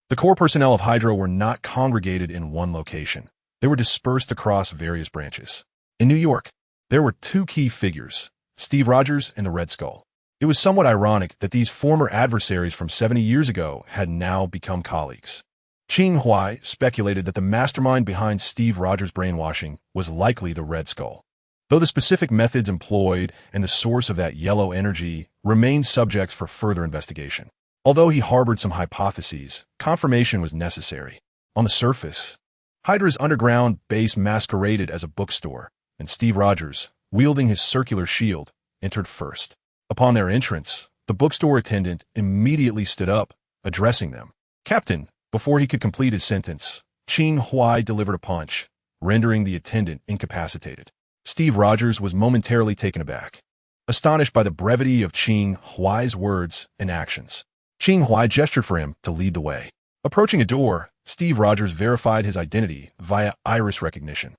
A: The core personnel of Hydra were not congregated in one location. They were dispersed across various branches. In New York, there were 2 key figures, Steve Rogers and the Red Skull. It was somewhat ironic that these former adversaries from 70 years ago had now become colleagues. Qing Huai speculated that the mastermind behind Steve Rogers' brainwashing was likely the Red Skull, though the specific methods employed and the source of that yellow energy remained subjects for further investigation. Although he harbored some hypotheses, confirmation was necessary. On the surface, Hydra's underground base masqueraded as a bookstore, and Steve Rogers, wielding his circular shield, entered first. Upon their entrance, the bookstore attendant immediately stood up, addressing them. "Captain," before he could complete his sentence, Qing Huai delivered a punch, rendering the attendant incapacitated. Steve Rogers was momentarily taken aback, astonished by the brevity of Qing Huai's words and actions. Qing Huai gestured for him to lead the way. Approaching a door, Steve Rogers verified his identity via iris recognition.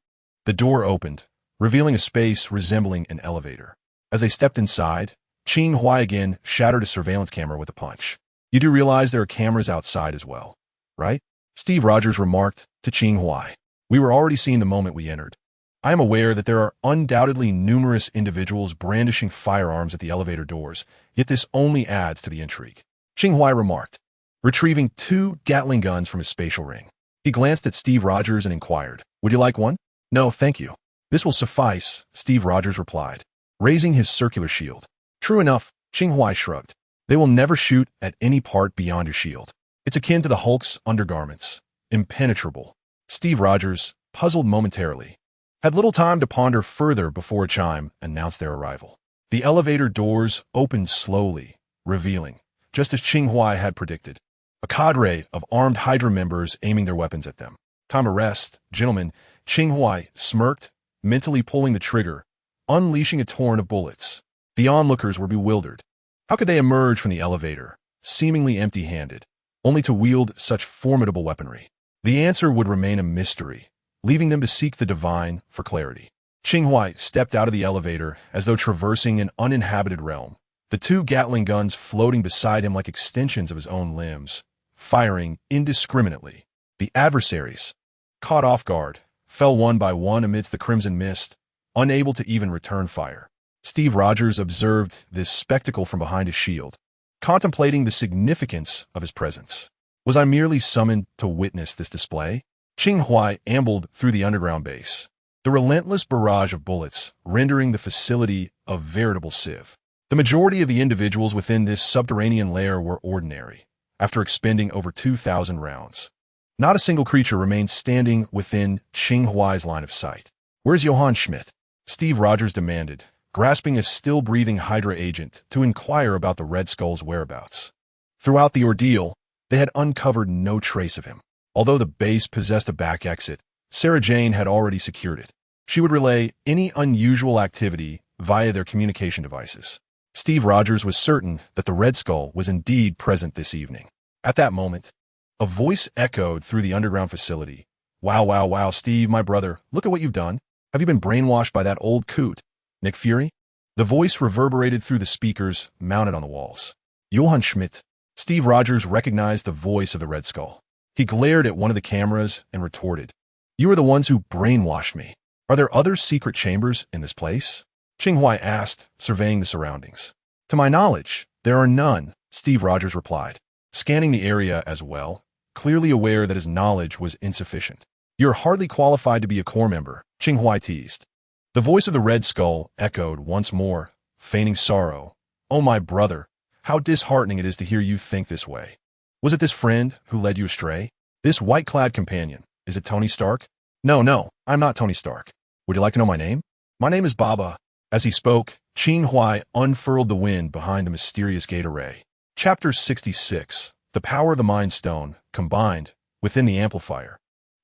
A: The door opened, revealing a space resembling an elevator. As they stepped inside, Qing Huai again shattered a surveillance camera with a punch. "You do realize there are cameras outside as well, right?" Steve Rogers remarked to Qing Huai. "We were already seeing the moment we entered. I am aware that there are undoubtedly numerous individuals brandishing firearms at the elevator doors, yet this only adds to the intrigue," Qing Huai remarked, retrieving 2 Gatling guns from his spatial ring. He glanced at Steve Rogers and inquired, "Would you like one?" "No, thank you. This will suffice," Steve Rogers replied, raising his circular shield. "True enough," Qing Huai shrugged. "They will never shoot at any part beyond your shield. It's akin to the Hulk's undergarments, impenetrable." Steve Rogers, puzzled momentarily, had little time to ponder further before a chime announced their arrival. The elevator doors opened slowly, revealing, just as Qing Huai had predicted, a cadre of armed Hydra members aiming their weapons at them. "Time to rest, gentlemen," Qing Huai smirked, mentally pulling the trigger, unleashing a torrent of bullets. The onlookers were bewildered. How could they emerge from the elevator, seemingly empty-handed, only to wield such formidable weaponry? The answer would remain a mystery, leaving them to seek the divine for clarity. Qing Huai stepped out of the elevator as though traversing an uninhabited realm, the 2 Gatling guns floating beside him like extensions of his own limbs, firing indiscriminately. The adversaries, caught off guard, fell one by one amidst the crimson mist, unable to even return fire. Steve Rogers observed this spectacle from behind his shield, contemplating the significance of his presence. Was I merely summoned to witness this display? Qing Huai ambled through the underground base, the relentless barrage of bullets rendering the facility a veritable sieve. The majority of the individuals within this subterranean lair were ordinary, after expending over 2,000 rounds. Not a single creature remained standing within Qing Huai's line of sight. "Where's Johann Schmidt?" Steve Rogers demanded, grasping a still-breathing Hydra agent to inquire about the Red Skull's whereabouts. Throughout the ordeal, they had uncovered no trace of him. Although the base possessed a back exit, Sarah Jane had already secured it. She would relay any unusual activity via their communication devices. Steve Rogers was certain that the Red Skull was indeed present this evening. At that moment, a voice echoed through the underground facility. "Wow, wow, wow, Steve, my brother, look at what you've done. Have you been brainwashed by that old coot, Nick Fury?" The voice reverberated through the speakers mounted on the walls. "Johann Schmidt." Steve Rogers recognized the voice of the Red Skull. He glared at one of the cameras and retorted, "You are the ones who brainwashed me. Are there other secret chambers in this place?" Qing Huai asked, surveying the surroundings. "To my knowledge, there are none," Steve Rogers replied, scanning the area as well, clearly aware that his knowledge was insufficient. "You're hardly qualified to be a core member," Qing Huai teased. The voice of the Red Skull echoed once more, feigning sorrow. "Oh, my brother, how disheartening it is to hear you think this way. Was it this friend who led you astray? This white-clad companion? Is it Tony Stark?" No, I'm not Tony Stark. Would you like to know my name?" "My name is Baba." As he spoke, Qing Huai unfurled the wind behind the mysterious gate array. Chapter 66, The Power of the Mind Stone, combined, within the amplifier.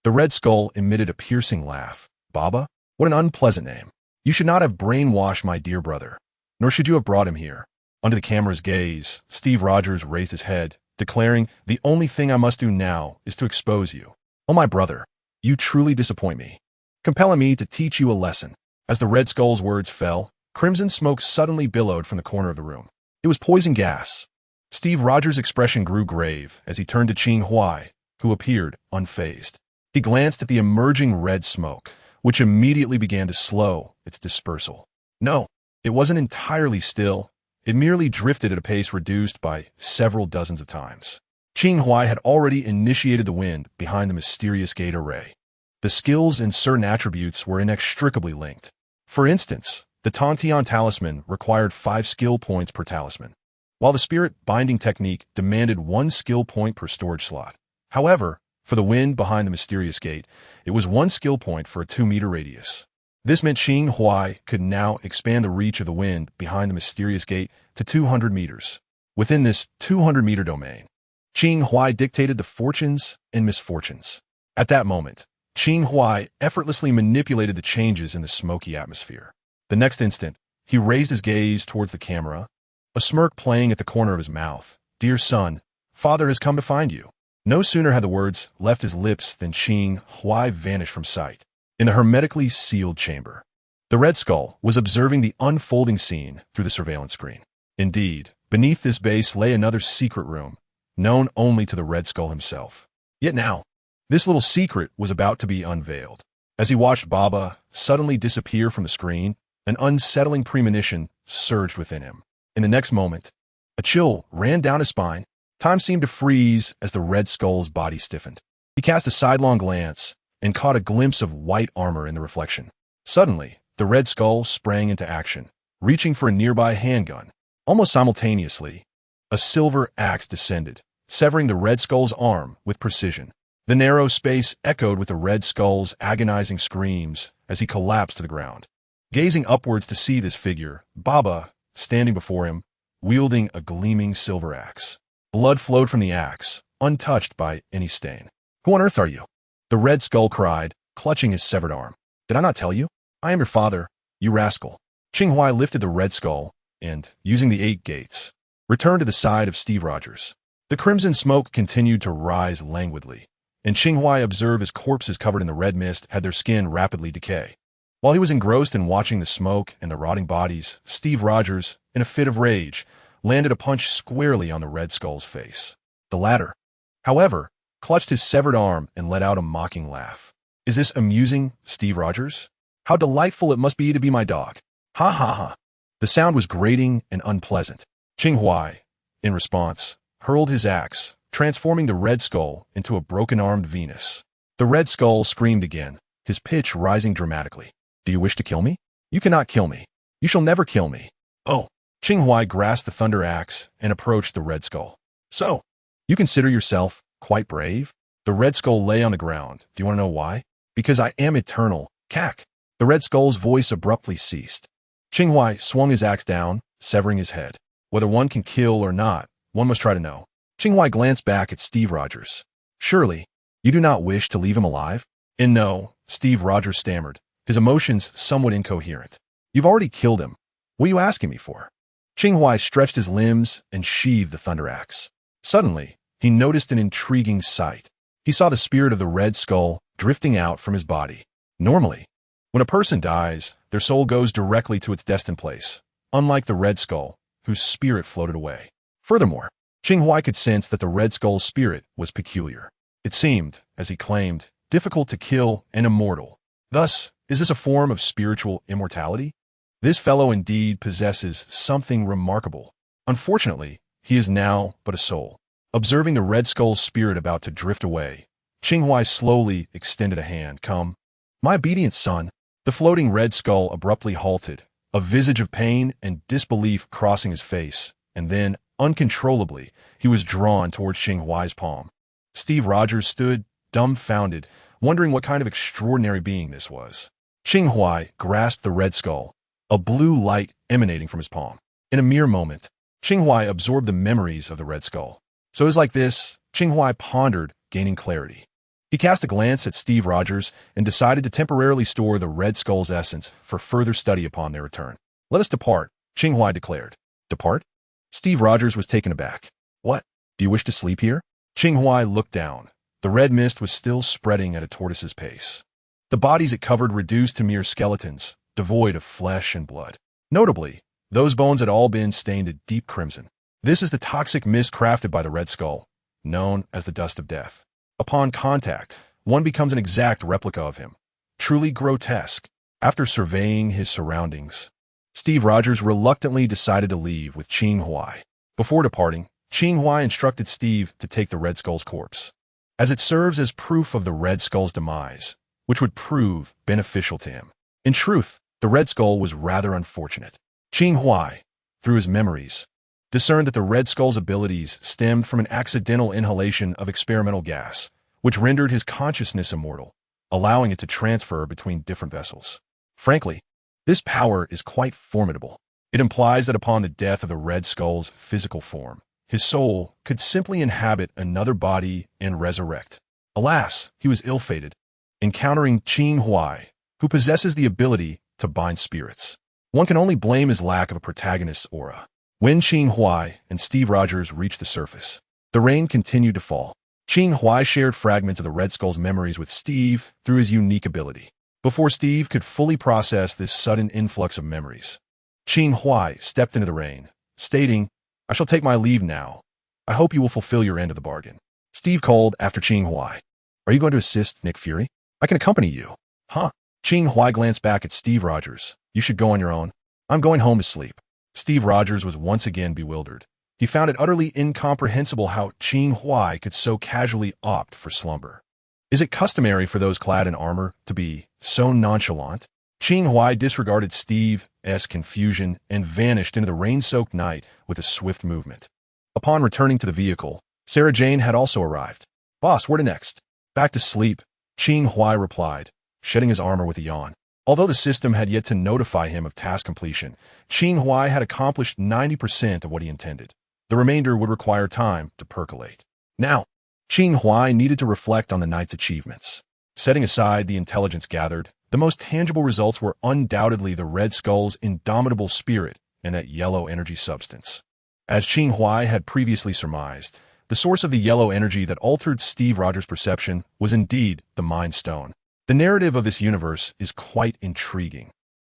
A: The Red Skull emitted a piercing laugh. "Baba? What an unpleasant name. You should not have brainwashed my dear brother, nor should you have brought him here." Under the camera's gaze, Steve Rogers raised his head, declaring, "The only thing I must do now is to expose you. Oh, my brother, you truly disappoint me, compelling me to teach you a lesson." As the Red Skull's words fell, crimson smoke suddenly billowed from the corner of the room. It was poison gas. Steve Rogers' expression grew grave as he turned to Qing Huai, who appeared unfazed. He glanced at the emerging red smoke, which immediately began to slow its dispersal. No, it wasn't entirely still. It merely drifted at a pace reduced by several dozens of times. Qing Huai had already initiated the wind behind the mysterious gate array. The skills and certain attributes were inextricably linked. For instance, the Tantian talisman required 5 skill points per talisman, while the spirit binding technique demanded 1 skill point per storage slot. However, for the wind behind the mysterious gate, it was 1 skill point for a 2-meter radius. This meant Qing Huai could now expand the reach of the wind behind the mysterious gate to 200 meters. Within this 200-meter domain, Qing Huai dictated the fortunes and misfortunes. At that moment, Qing Huai effortlessly manipulated the changes in the smoky atmosphere. The next instant, he raised his gaze towards the camera, a smirk playing at the corner of his mouth. "Dear son, father has come to find you." No sooner had the words left his lips than Qing Huai vanished from sight. In the hermetically sealed chamber, the Red Skull was observing the unfolding scene through the surveillance screen. Indeed, beneath this base lay another secret room, known only to the Red Skull himself. Yet now, this little secret was about to be unveiled. As he watched Baba suddenly disappear from the screen, an unsettling premonition surged within him. In the next moment, a chill ran down his spine. Time seemed to freeze as the Red Skull's body stiffened. He cast a sidelong glance and caught a glimpse of white armor in the reflection. Suddenly, the Red Skull sprang into action, reaching for a nearby handgun. Almost simultaneously, a silver axe descended, severing the Red Skull's arm with precision. The narrow space echoed with the Red Skull's agonizing screams as he collapsed to the ground. Gazing upwards to see this figure, Baba, standing before him, wielding a gleaming silver axe. Blood flowed from the axe, untouched by any stain. "Who on earth are you?" the Red Skull cried, clutching his severed arm. "Did I not tell you? I am your father, you rascal." Qing Huai lifted the Red Skull and, using the 8 gates, returned to the side of Steve Rogers. The crimson smoke continued to rise languidly, and Qing Huai observed as corpses covered in the red mist had their skin rapidly decay. While he was engrossed in watching the smoke and the rotting bodies, Steve Rogers, in a fit of rage, landed a punch squarely on the Red Skull's face. The latter, however, clutched his severed arm and let out a mocking laugh. "Is this amusing, Steve Rogers? How delightful it must be to be my dog. Ha ha ha." The sound was grating and unpleasant. Qing Huai, in response, hurled his axe, transforming the Red Skull into a broken-armed Venus. The Red Skull screamed again, his pitch rising dramatically. "Do you wish to kill me? You cannot kill me. You shall never kill me." "Oh." Qing Huai grasped the thunder axe and approached the Red Skull. "So, you consider yourself quite brave?" The Red Skull lay on the ground. "Do you want to know why?" "Because I am eternal. Cack." The Red Skull's voice abruptly ceased. Qing Huai swung his axe down, severing his head. "Whether one can kill or not, one must try to know." Qing Huai glanced back at Steve Rogers. "Surely, you do not wish to leave him alive?" "And no," Steve Rogers stammered, his emotions somewhat incoherent. "You've already killed him. What are you asking me for?" Qing Huai stretched his limbs and sheathed the thunder axe. Suddenly, he noticed an intriguing sight. He saw the spirit of the Red Skull drifting out from his body. Normally, when a person dies, their soul goes directly to its destined place, unlike the Red Skull, whose spirit floated away. Furthermore, Qing Huai could sense that the Red Skull's spirit was peculiar. It seemed, as he claimed, difficult to kill and immortal. Thus, is this a form of spiritual immortality? This fellow indeed possesses something remarkable. Unfortunately, he is now but a soul. Observing the Red Skull's spirit about to drift away, Qing Huai slowly extended a hand. "Come." "My obedient son." The floating Red Skull abruptly halted, a visage of pain and disbelief crossing his face, and then, uncontrollably, he was drawn towards Qing Huai's palm. Steve Rogers stood, dumbfounded, wondering what kind of extraordinary being this was. Qing Huai grasped the Red Skull, a blue light emanating from his palm. In a mere moment, Qing Huai absorbed the memories of the Red Skull. "So it is like this," Qing Huai pondered, gaining clarity. He cast a glance at Steve Rogers and decided to temporarily store the Red Skull's essence for further study upon their return. "Let us depart," Qing Huai declared. "Depart?" Steve Rogers was taken aback. "What? Do you wish to sleep here? Qing Huai looked down. The red mist was still spreading at a tortoise's pace. The bodies it covered reduced to mere skeletons, devoid of flesh and blood. Notably, those bones had all been stained a deep crimson. This is the toxic mist crafted by the Red Skull, known as the dust of death. Upon contact, one becomes an exact replica of him. Truly grotesque. After surveying his surroundings, Steve Rogers reluctantly decided to leave with Qing Huai. Before departing, Qing Huai instructed Steve to take the Red Skull's corpse, as it serves as proof of the Red Skull's demise, which would prove beneficial to him. In truth, the Red Skull was rather unfortunate. Qing Huai, through his memories, discerned that the Red Skull's abilities stemmed from an accidental inhalation of experimental gas, which rendered his consciousness immortal, allowing it to transfer between different vessels. Frankly, this power is quite formidable. It implies that upon the death of the Red Skull's physical form, his soul could simply inhabit another body and resurrect. Alas, he was ill-fated, encountering Qing Huai, who possesses the ability to bind spirits. One can only blame his lack of a protagonist's aura. When Qing Huai and Steve Rogers reached the surface, the rain continued to fall. Qing Huai shared fragments of the Red Skull's memories with Steve through his unique ability. Before Steve could fully process this sudden influx of memories, Qing Huai stepped into the rain, stating, "I shall take my leave now. I hope you will fulfill your end of the bargain." Steve called after Qing Huai, "Are you going to assist Nick Fury? I can accompany you." "Huh?" Qing Huai glanced back at Steve Rogers. "You should go on your own. I'm going home to sleep." Steve Rogers was once again bewildered. He found it utterly incomprehensible how Qing Huai could so casually opt for slumber. Is it customary for those clad in armor to be so nonchalant? Qing Huai disregarded Steve's confusion and vanished into the rain-soaked night with a swift movement. Upon returning to the vehicle, Sarah Jane had also arrived. "Boss, where to next?" "Back to sleep," Qing Huai replied, shedding his armor with a yawn. Although the system had yet to notify him of task completion, Qing Huai had accomplished 90% of what he intended. The remainder would require time to percolate. Now, Qing Huai needed to reflect on the night's achievements. Setting aside the intelligence gathered, the most tangible results were undoubtedly the Red Skull's indomitable spirit and that yellow energy substance. As Qing Huai had previously surmised, the source of the yellow energy that altered Steve Rogers' perception was indeed the Mind Stone. The narrative of this universe is quite intriguing.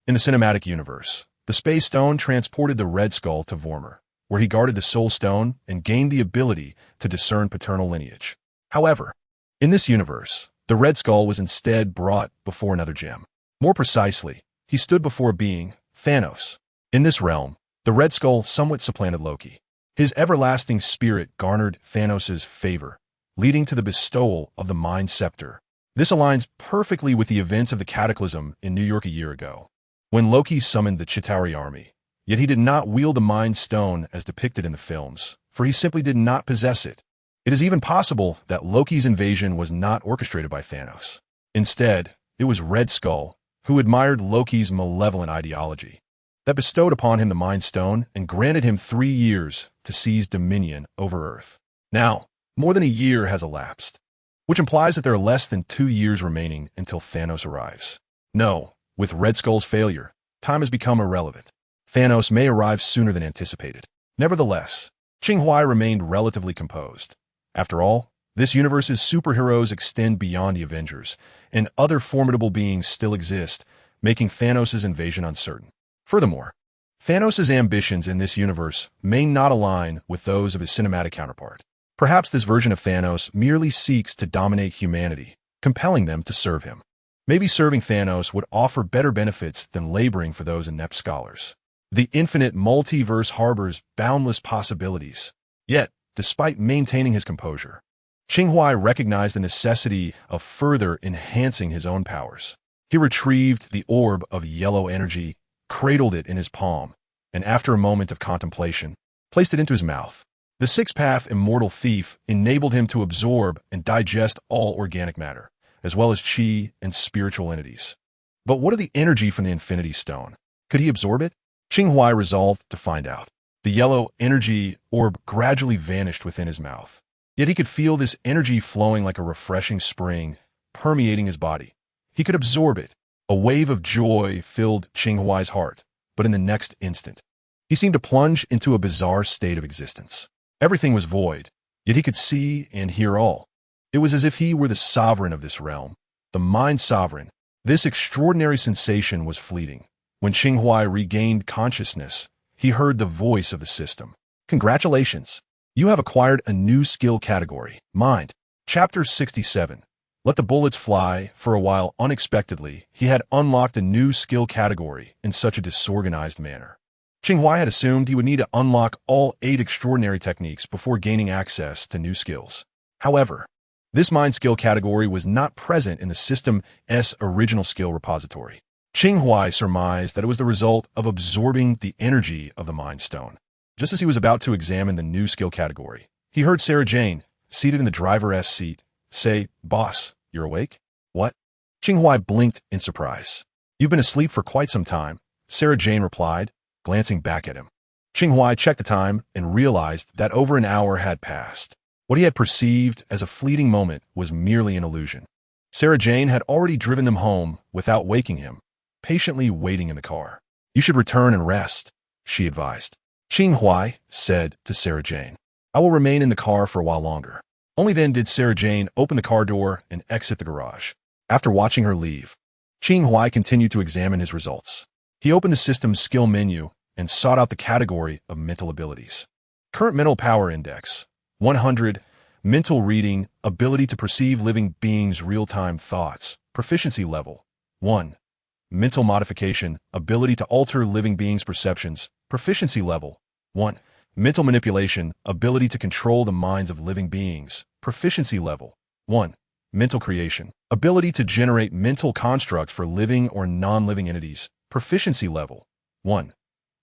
A: In the cinematic universe, the Space Stone transported the Red Skull to Vormir, where he guarded the Soul Stone and gained the ability to discern paternal lineage. However, in this universe, the Red Skull was instead brought before another gem. More precisely, he stood before a being, Thanos. In this realm, the Red Skull somewhat supplanted Loki. His everlasting spirit garnered Thanos' favor, leading to the bestowal of the Mind Scepter. This aligns perfectly with the events of the Cataclysm in New York a year ago, when Loki summoned the Chitauri army. Yet he did not wield the Mind Stone as depicted in the films, for he simply did not possess it. It is even possible that Loki's invasion was not orchestrated by Thanos. Instead, it was Red Skull, who admired Loki's malevolent ideology, that bestowed upon him the Mind Stone and granted him 3 years to seize dominion over Earth. Now, more than a year has elapsed, which implies that there are less than 2 years remaining until Thanos arrives. No, with Red Skull's failure, time has become irrelevant. Thanos may arrive sooner than anticipated. Nevertheless, Qing Huai remained relatively composed. After all, this universe's superheroes extend beyond the Avengers, and other formidable beings still exist, making Thanos' invasion uncertain. Furthermore, Thanos' ambitions in this universe may not align with those of his cinematic counterpart. Perhaps this version of Thanos merely seeks to dominate humanity, compelling them to serve him. Maybe serving Thanos would offer better benefits than laboring for those inept scholars. The infinite multiverse harbors boundless possibilities. Yet, despite maintaining his composure, Qing Huai recognized the necessity of further enhancing his own powers. He retrieved the orb of yellow energy, cradled it in his palm, and after a moment of contemplation, placed it into his mouth. The six-path immortal thief enabled him to absorb and digest all organic matter, as well as chi and spiritual entities. But what of the energy from the Infinity Stone? Could he absorb it? Qing Huai resolved to find out. The yellow energy orb gradually vanished within his mouth. Yet he could feel this energy flowing like a refreshing spring, permeating his body. He could absorb it. A wave of joy filled Qing Huai's heart, but in the next instant, he seemed to plunge into a bizarre state of existence. Everything was void. Yet he could see and hear all. It was as if he were the sovereign of this realm, the mind sovereign. This extraordinary sensation was fleeting. When Qing Huai regained consciousness, he heard the voice of the system. Congratulations! You have acquired a new skill category, Mind. Chapter 67. Let the bullets fly. For a while, unexpectedly, he had unlocked a new skill category in such a disorganized manner. Qing Huai had assumed he would need to unlock all 8 extraordinary techniques before gaining access to new skills. However, this mind skill category was not present in the system's original skill repository. Qing Huai surmised that it was the result of absorbing the energy of the Mind Stone. Just as he was about to examine the new skill category, he heard Sarah Jane, seated in the driver's seat, say, "Boss, you're awake?" "What?" Qing Huai blinked in surprise. "You've been asleep for quite some time," Sarah Jane replied, glancing back at him. Qing Huai checked the time and realized that over an hour had passed. What he had perceived as a fleeting moment was merely an illusion. Sarah Jane had already driven them home without waking him, patiently waiting in the car. "You should return and rest," she advised. Qing Huai said to Sarah Jane, "I will remain in the car for a while longer." Only then did Sarah Jane open the car door and exit the garage. After watching her leave, Qing Huai continued to examine his results. He opened the system's skill menu and sought out the category of mental abilities. Current mental power index, 100. Mental reading, ability to perceive living beings' real-time thoughts. Proficiency level, 1. Mental modification, ability to alter living beings' perceptions. Proficiency level, 1. Mental manipulation, ability to control the minds of living beings. Proficiency level, 1. Mental creation, ability to generate mental constructs for living or non-living entities. Proficiency level, 1.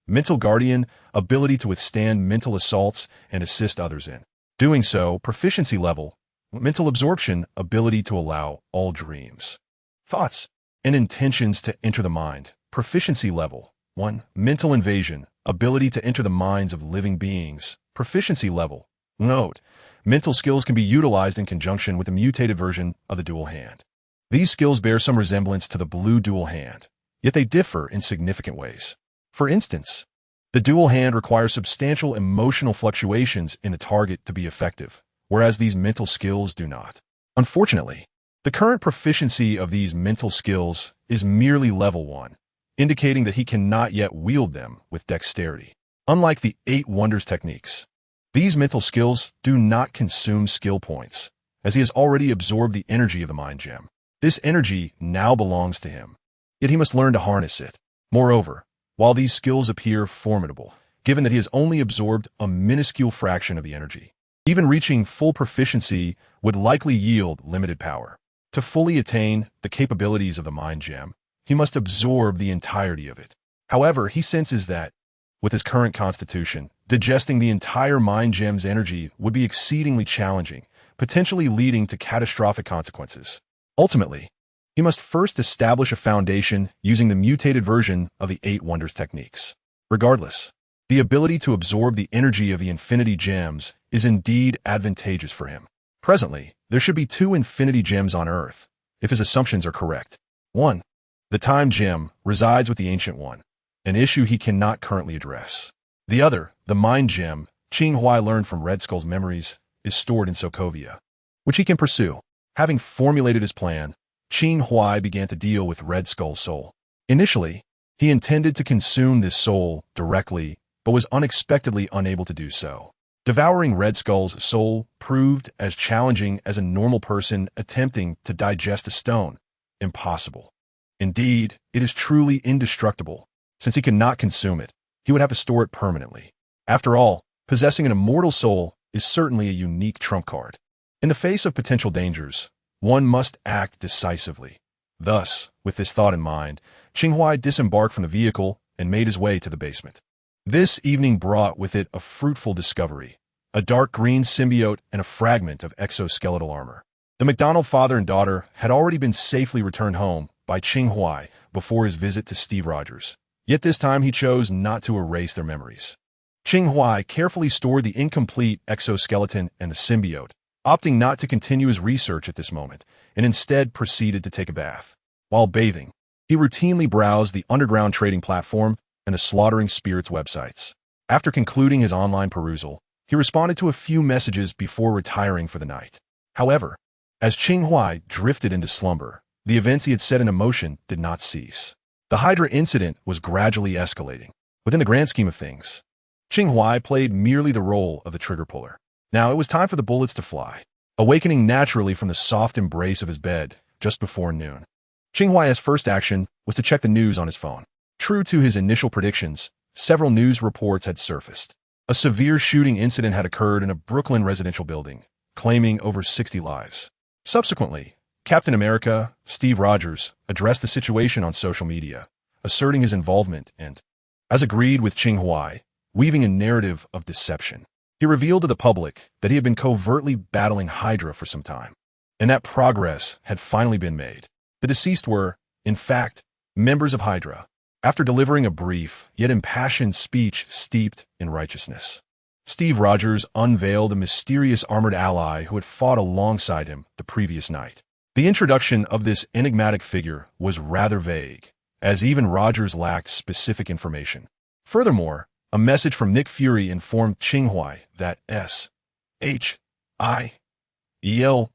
A: Mental guardian, ability to withstand mental assaults and assist others in doing so. Proficiency level, mental absorption, ability to allow all dreams, thoughts, and intentions to enter the mind. Proficiency level, 1. Mental invasion, ability to enter the minds of living beings. Proficiency level. Note: mental skills can be utilized in conjunction with a mutated version of the dual hand. These skills bear some resemblance to the blue dual hand, yet they differ in significant ways. For instance, the dual hand requires substantial emotional fluctuations in the target to be effective, whereas these mental skills do not. Unfortunately, the current proficiency of these mental skills is merely level 1, indicating that he cannot yet wield them with dexterity. Unlike the 8 wonders techniques, these mental skills do not consume skill points, as he has already absorbed the energy of the mind gem. This energy now belongs to him, yet he must learn to harness it. Moreover, while these skills appear formidable, given that he has only absorbed a minuscule fraction of the energy, even reaching full proficiency would likely yield limited power. To fully attain the capabilities of the mind gem, he must absorb the entirety of it. However, he senses that, with his current constitution, digesting the entire mind gem's energy would be exceedingly challenging, potentially leading to catastrophic consequences. Ultimately, he must first establish a foundation using the mutated version of the 8 wonders techniques. Regardless, the ability to absorb the energy of the infinity gems is indeed advantageous for him. Presently, there should be 2 infinity gems on Earth, if his assumptions are correct. 1. The time gem resides with the Ancient One, an issue he cannot currently address. The other, the mind gem, Qing Huai learned from Red Skull's memories, is stored in Sokovia, which he can pursue. Having formulated his plan, Qing Huai began to deal with Red Skull's soul. Initially, he intended to consume this soul directly, but was unexpectedly unable to do so. Devouring Red Skull's soul proved as challenging as a normal person attempting to digest a stone. Impossible. Indeed, it is truly indestructible. Since he cannot consume it, he would have to store it permanently. After all, possessing an immortal soul is certainly a unique trump card. In the face of potential dangers, one must act decisively. Thus, with this thought in mind, Qing Huai disembarked from the vehicle and made his way to the basement. This evening brought with it a fruitful discovery: a dark green symbiote and a fragment of exoskeletal armor. The McDonald father and daughter had already been safely returned home by Qing Huai before his visit to Steve Rogers. Yet this time he chose not to erase their memories. Qing Huai carefully stored the incomplete exoskeleton and the symbiote, opting not to continue his research at this moment, and instead proceeded to take a bath. While bathing, he routinely browsed the underground trading platform and the slaughtering spirits websites. After concluding his online perusal, He responded to a few messages before retiring for the night. However, as Qing Huai drifted into slumber, the events he had set in motion did not cease. The Hydra incident was gradually escalating. Within the grand scheme of things, Qing Huai played merely the role of the trigger puller. Now it was time for the bullets to fly. Awakening naturally from the soft embrace of his bed just before noon, Qing Huai's first action was to check the news on his phone. True to his initial predictions, several news reports had surfaced. A severe shooting incident had occurred in a Brooklyn residential building, claiming over 60 lives. Subsequently, Captain America, Steve Rogers, addressed the situation on social media, asserting his involvement and, as agreed with Qing Huai, weaving a narrative of deception. He revealed to the public that he had been covertly battling Hydra for some time, and that progress had finally been made. The deceased were, in fact, members of Hydra, after delivering a brief yet impassioned speech steeped in righteousness. Steve Rogers unveiled a mysterious armored ally who had fought alongside him the previous night. The introduction of this enigmatic figure was rather vague, as even Rogers lacked specific information. Furthermore, a message from Nick Fury informed Qing Huai that SHIELD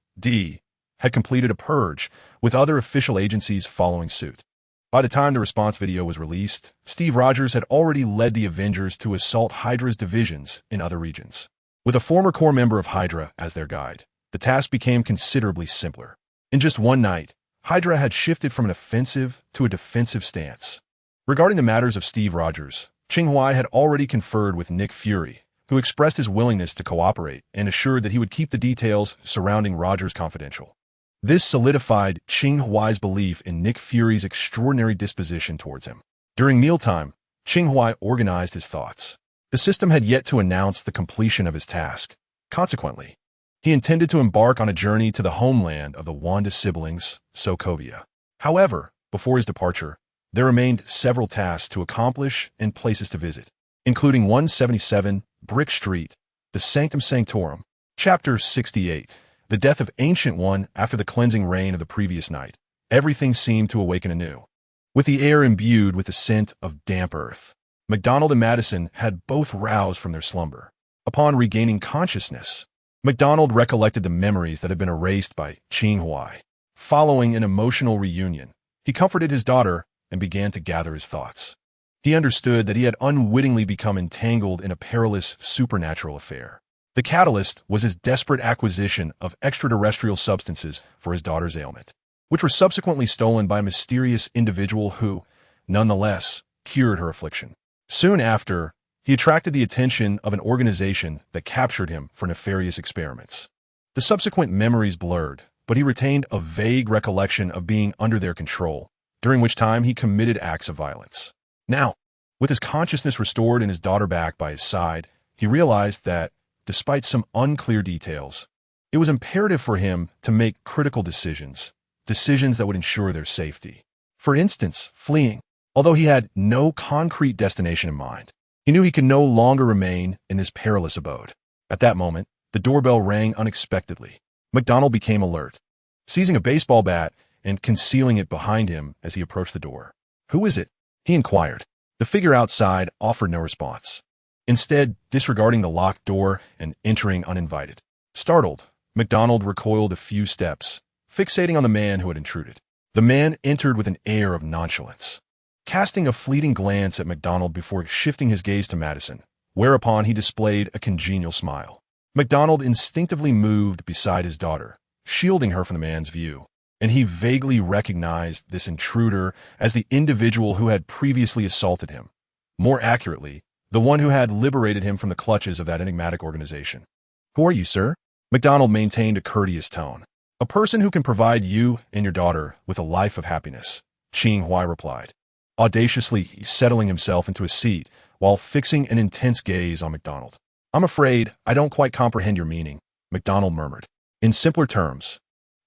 A: had completed a purge, with other official agencies following suit. By the time the response video was released, Steve Rogers had already led the Avengers to assault Hydra's divisions in other regions. With a former core member of Hydra as their guide, the task became considerably simpler. In just one night, Hydra had shifted from an offensive to a defensive stance. Regarding the matters of Steve Rogers, Qing Huai had already conferred with Nick Fury, who expressed his willingness to cooperate and assured that he would keep the details surrounding Rogers confidential. This solidified Qing Huai's belief in Nick Fury's extraordinary disposition towards him. During mealtime, Qing Huai organized his thoughts. The system had yet to announce the completion of his task. Consequently, he intended to embark on a journey to the homeland of the Wanda siblings, Sokovia. However, before his departure, there remained several tasks to accomplish and places to visit, including 177 Brick Street, the Sanctum Sanctorum. Chapter 68. The death of Ancient One after the cleansing rain of the previous night. Everything seemed to awaken anew. With the air imbued with the scent of damp earth, MacDonald and Madison had both roused from their slumber. Upon regaining consciousness, MacDonald recollected the memories that had been erased by Qing Huai. Following an emotional reunion, he comforted his daughter and began to gather his thoughts. He understood that he had unwittingly become entangled in a perilous supernatural affair. The catalyst was his desperate acquisition of extraterrestrial substances for his daughter's ailment, which were subsequently stolen by a mysterious individual who, nonetheless, cured her affliction. Soon after, he attracted the attention of an organization that captured him for nefarious experiments. The subsequent memories blurred, but he retained a vague recollection of being under their control, during which time he committed acts of violence. Now, with his consciousness restored and his daughter back by his side, he realized that, despite some unclear details, it was imperative for him to make critical decisions that would ensure their safety. For instance, fleeing. Although he had no concrete destination in mind, he knew he could no longer remain in this perilous abode. At that moment, the doorbell rang unexpectedly. MacDonald became alert, seizing a baseball bat and concealing it behind him as he approached the door. "Who is it?" he inquired. The figure outside offered no response, instead disregarding the locked door and entering uninvited. Startled, MacDonald recoiled a few steps, fixating on the man who had intruded. The man entered with an air of nonchalance, casting a fleeting glance at MacDonald before shifting his gaze to Madison, whereupon he displayed a congenial smile. MacDonald instinctively moved beside his daughter, shielding her from the man's view, and he vaguely recognized this intruder as the individual who had previously assaulted him. More accurately, the one who had liberated him from the clutches of that enigmatic organization. "Who are you, sir?" MacDonald maintained a courteous tone. "A person who can provide you and your daughter with a life of happiness," Qing Huai replied, audaciously settling himself into a seat while fixing an intense gaze on MacDonald. "I'm afraid I don't quite comprehend your meaning," MacDonald murmured. "In simpler terms,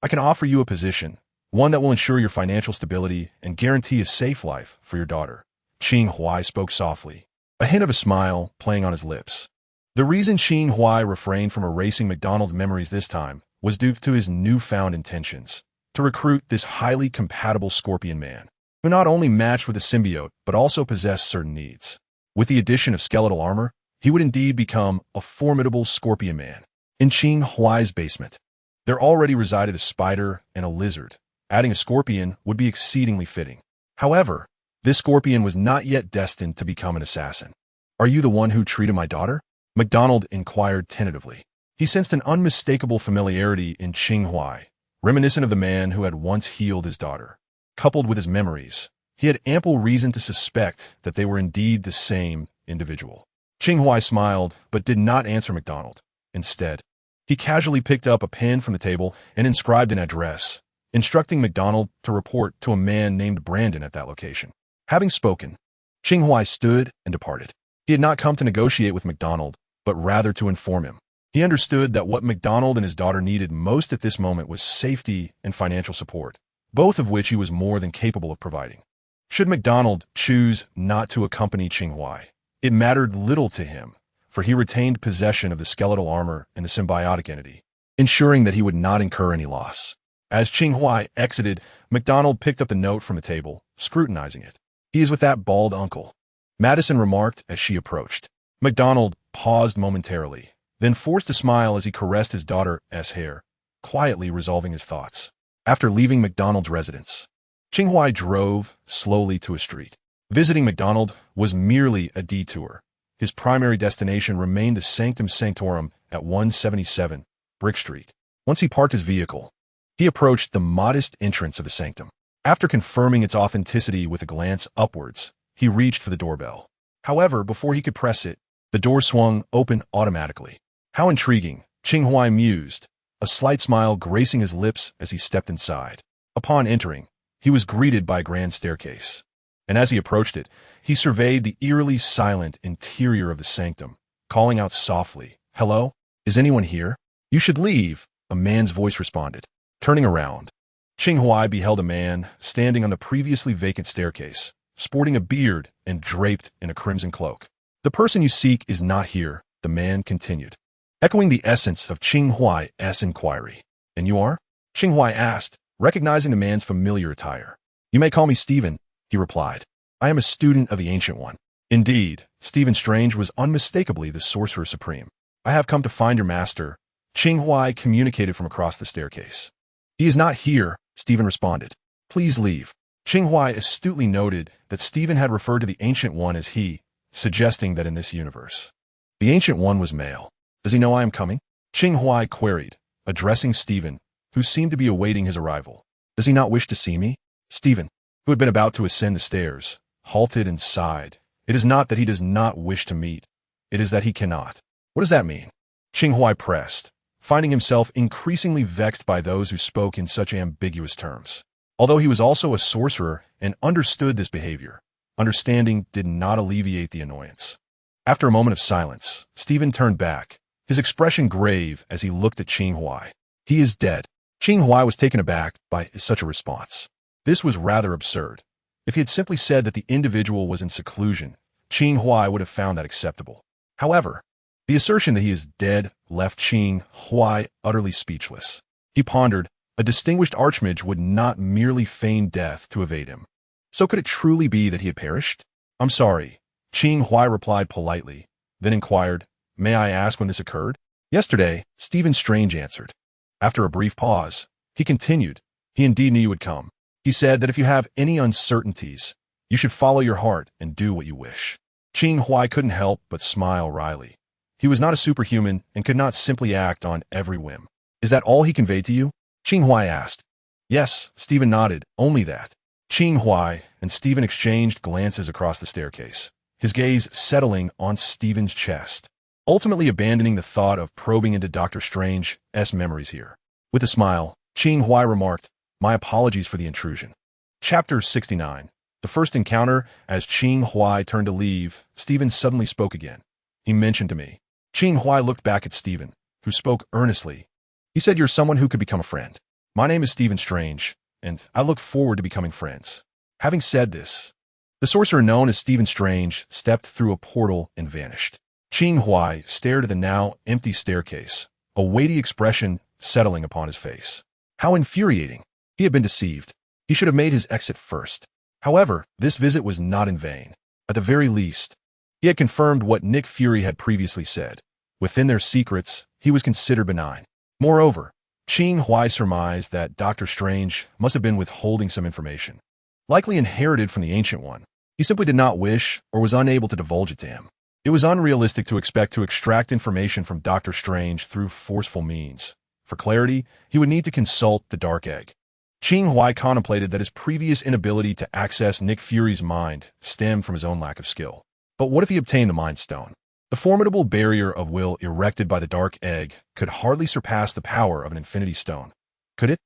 A: I can offer you a position, one that will ensure your financial stability and guarantee a safe life for your daughter." Qing Huai spoke softly, a hint of a smile playing on his lips. The reason Qing Huai refrained from erasing MacDonald's memories this time was due to his newfound intentions to recruit this highly compatible Scorpion man, who not only matched with the symbiote but also possessed certain needs. With the addition of skeletal armor, he would indeed become a formidable scorpion man. In Qing Huai's basement, there already resided a spider and a lizard. Adding a scorpion would be exceedingly fitting. However, this scorpion was not yet destined to become an assassin. "Are you the one who treated my daughter?" MacDonald inquired tentatively. He sensed an unmistakable familiarity in Qing Huai, reminiscent of the man who had once healed his daughter. Coupled with his memories, he had ample reason to suspect that they were indeed the same individual. Qing Huai smiled, but did not answer MacDonald. Instead, he casually picked up a pen from the table and inscribed an address, instructing MacDonald to report to a man named Brandon at that location. Having spoken, Qing Huai stood and departed. He had not come to negotiate with MacDonald, but rather to inform him. He understood that what MacDonald and his daughter needed most at this moment was safety and financial support, both of which he was more than capable of providing. Should MacDonald choose not to accompany Qing Huai, it mattered little to him, for he retained possession of the skeletal armor and the symbiotic entity, ensuring that he would not incur any loss. As Qing Huai exited, MacDonald picked up the note from the table, scrutinizing it. "He is with that bald uncle," Madison remarked as she approached. MacDonald paused momentarily, then forced a smile as he caressed his daughter's hair, quietly resolving his thoughts. After leaving MacDonald's residence, Qing Huai drove slowly to a street. Visiting MacDonald was merely a detour. His primary destination remained the Sanctum Sanctorum at 177 Brick Street. Once he parked his vehicle, he approached the modest entrance of the sanctum. After confirming its authenticity with a glance upwards, he reached for the doorbell. However, before he could press it, the door swung open automatically. How intriguing, Qing Huai mused, a slight smile gracing his lips as he stepped inside. Upon entering, he was greeted by a grand staircase, and as he approached it, he surveyed the eerily silent interior of the sanctum, calling out softly, "Hello? Is anyone here?" "You should leave," a man's voice responded. Turning around, Qing Huai beheld a man standing on the previously vacant staircase, sporting a beard and draped in a crimson cloak. "The person you seek is not here," the man continued, echoing the essence of Qing Huai's inquiry. "And you are?" Qing Huai asked, recognizing the man's familiar attire. "You may call me Stephen," he replied. "I am a student of the Ancient One." Indeed, Stephen Strange was unmistakably the Sorcerer Supreme. "I have come to find your master," Qing Huai communicated from across the staircase. "He is not here," Stephen responded. "Please leave." Qing Huai astutely noted that Stephen had referred to the Ancient One as he, suggesting that in this universe, the Ancient One was male. "Does he know I am coming?" Qing Huai queried, addressing Stephen, who seemed to be awaiting his arrival. "Does he not wish to see me?" Stephen, who had been about to ascend the stairs, halted and sighed. "It is not that he does not wish to meet. It is that he cannot." "What does that mean?" Qing Huai pressed, finding himself increasingly vexed by those who spoke in such ambiguous terms. Although he was also a sorcerer and understood this behavior, understanding did not alleviate the annoyance. After a moment of silence, Stephen turned back, his expression grave as he looked at Qing Huai. "He is dead." Qing Huai was taken aback by such a response. This was rather absurd. If he had simply said that the individual was in seclusion, Qing Huai would have found that acceptable. However, the assertion that he is dead left Qing Huai utterly speechless. He pondered, a distinguished archmage would not merely feign death to evade him. So could it truly be that he had perished? "I'm sorry," Qing Huai replied politely, then inquired, "May I ask when this occurred?" "Yesterday," Stephen Strange answered. After a brief pause, he continued, "He indeed knew you would come. He said that if you have any uncertainties, you should follow your heart and do what you wish." Qing Huai couldn't help but smile wryly. He was not a superhuman and could not simply act on every whim. "Is that all he conveyed to you?" Qing Huai asked. "Yes," Stephen nodded, "only that." Qing Huai and Stephen exchanged glances across the staircase, his gaze settling on Stephen's chest, ultimately abandoning the thought of probing into Dr. Strange's memories here. With a smile, Qing Huai remarked, "My apologies for the intrusion." Chapter 69. The first encounter. As Qing Huai turned to leave, Stephen suddenly spoke again. "He mentioned to me." Qing Huai looked back at Stephen, who spoke earnestly. "He said you're someone who could become a friend. My name is Stephen Strange, and I look forward to becoming friends." Having said this, the sorcerer known as Stephen Strange stepped through a portal and vanished. Qing Huai stared at the now empty staircase, a weighty expression settling upon his face. How infuriating! He had been deceived. He should have made his exit first. However, this visit was not in vain. At the very least, He had confirmed what Nick Fury had previously said. Within their secrets, he was considered benign. Moreover, Qing Huai surmised that Doctor Strange must have been withholding some information, likely inherited from the Ancient One. He simply did not wish or was unable to divulge it to him. It was unrealistic to expect to extract information from Doctor Strange through forceful means. For clarity, he would need to consult the Dark Egg. Qing Huai contemplated that his previous inability to access Nick Fury's mind stemmed from his own lack of skill. But what if he obtained the Mind Stone? The formidable barrier of will erected by the Dark Egg could hardly surpass the power of an Infinity Stone. Could it?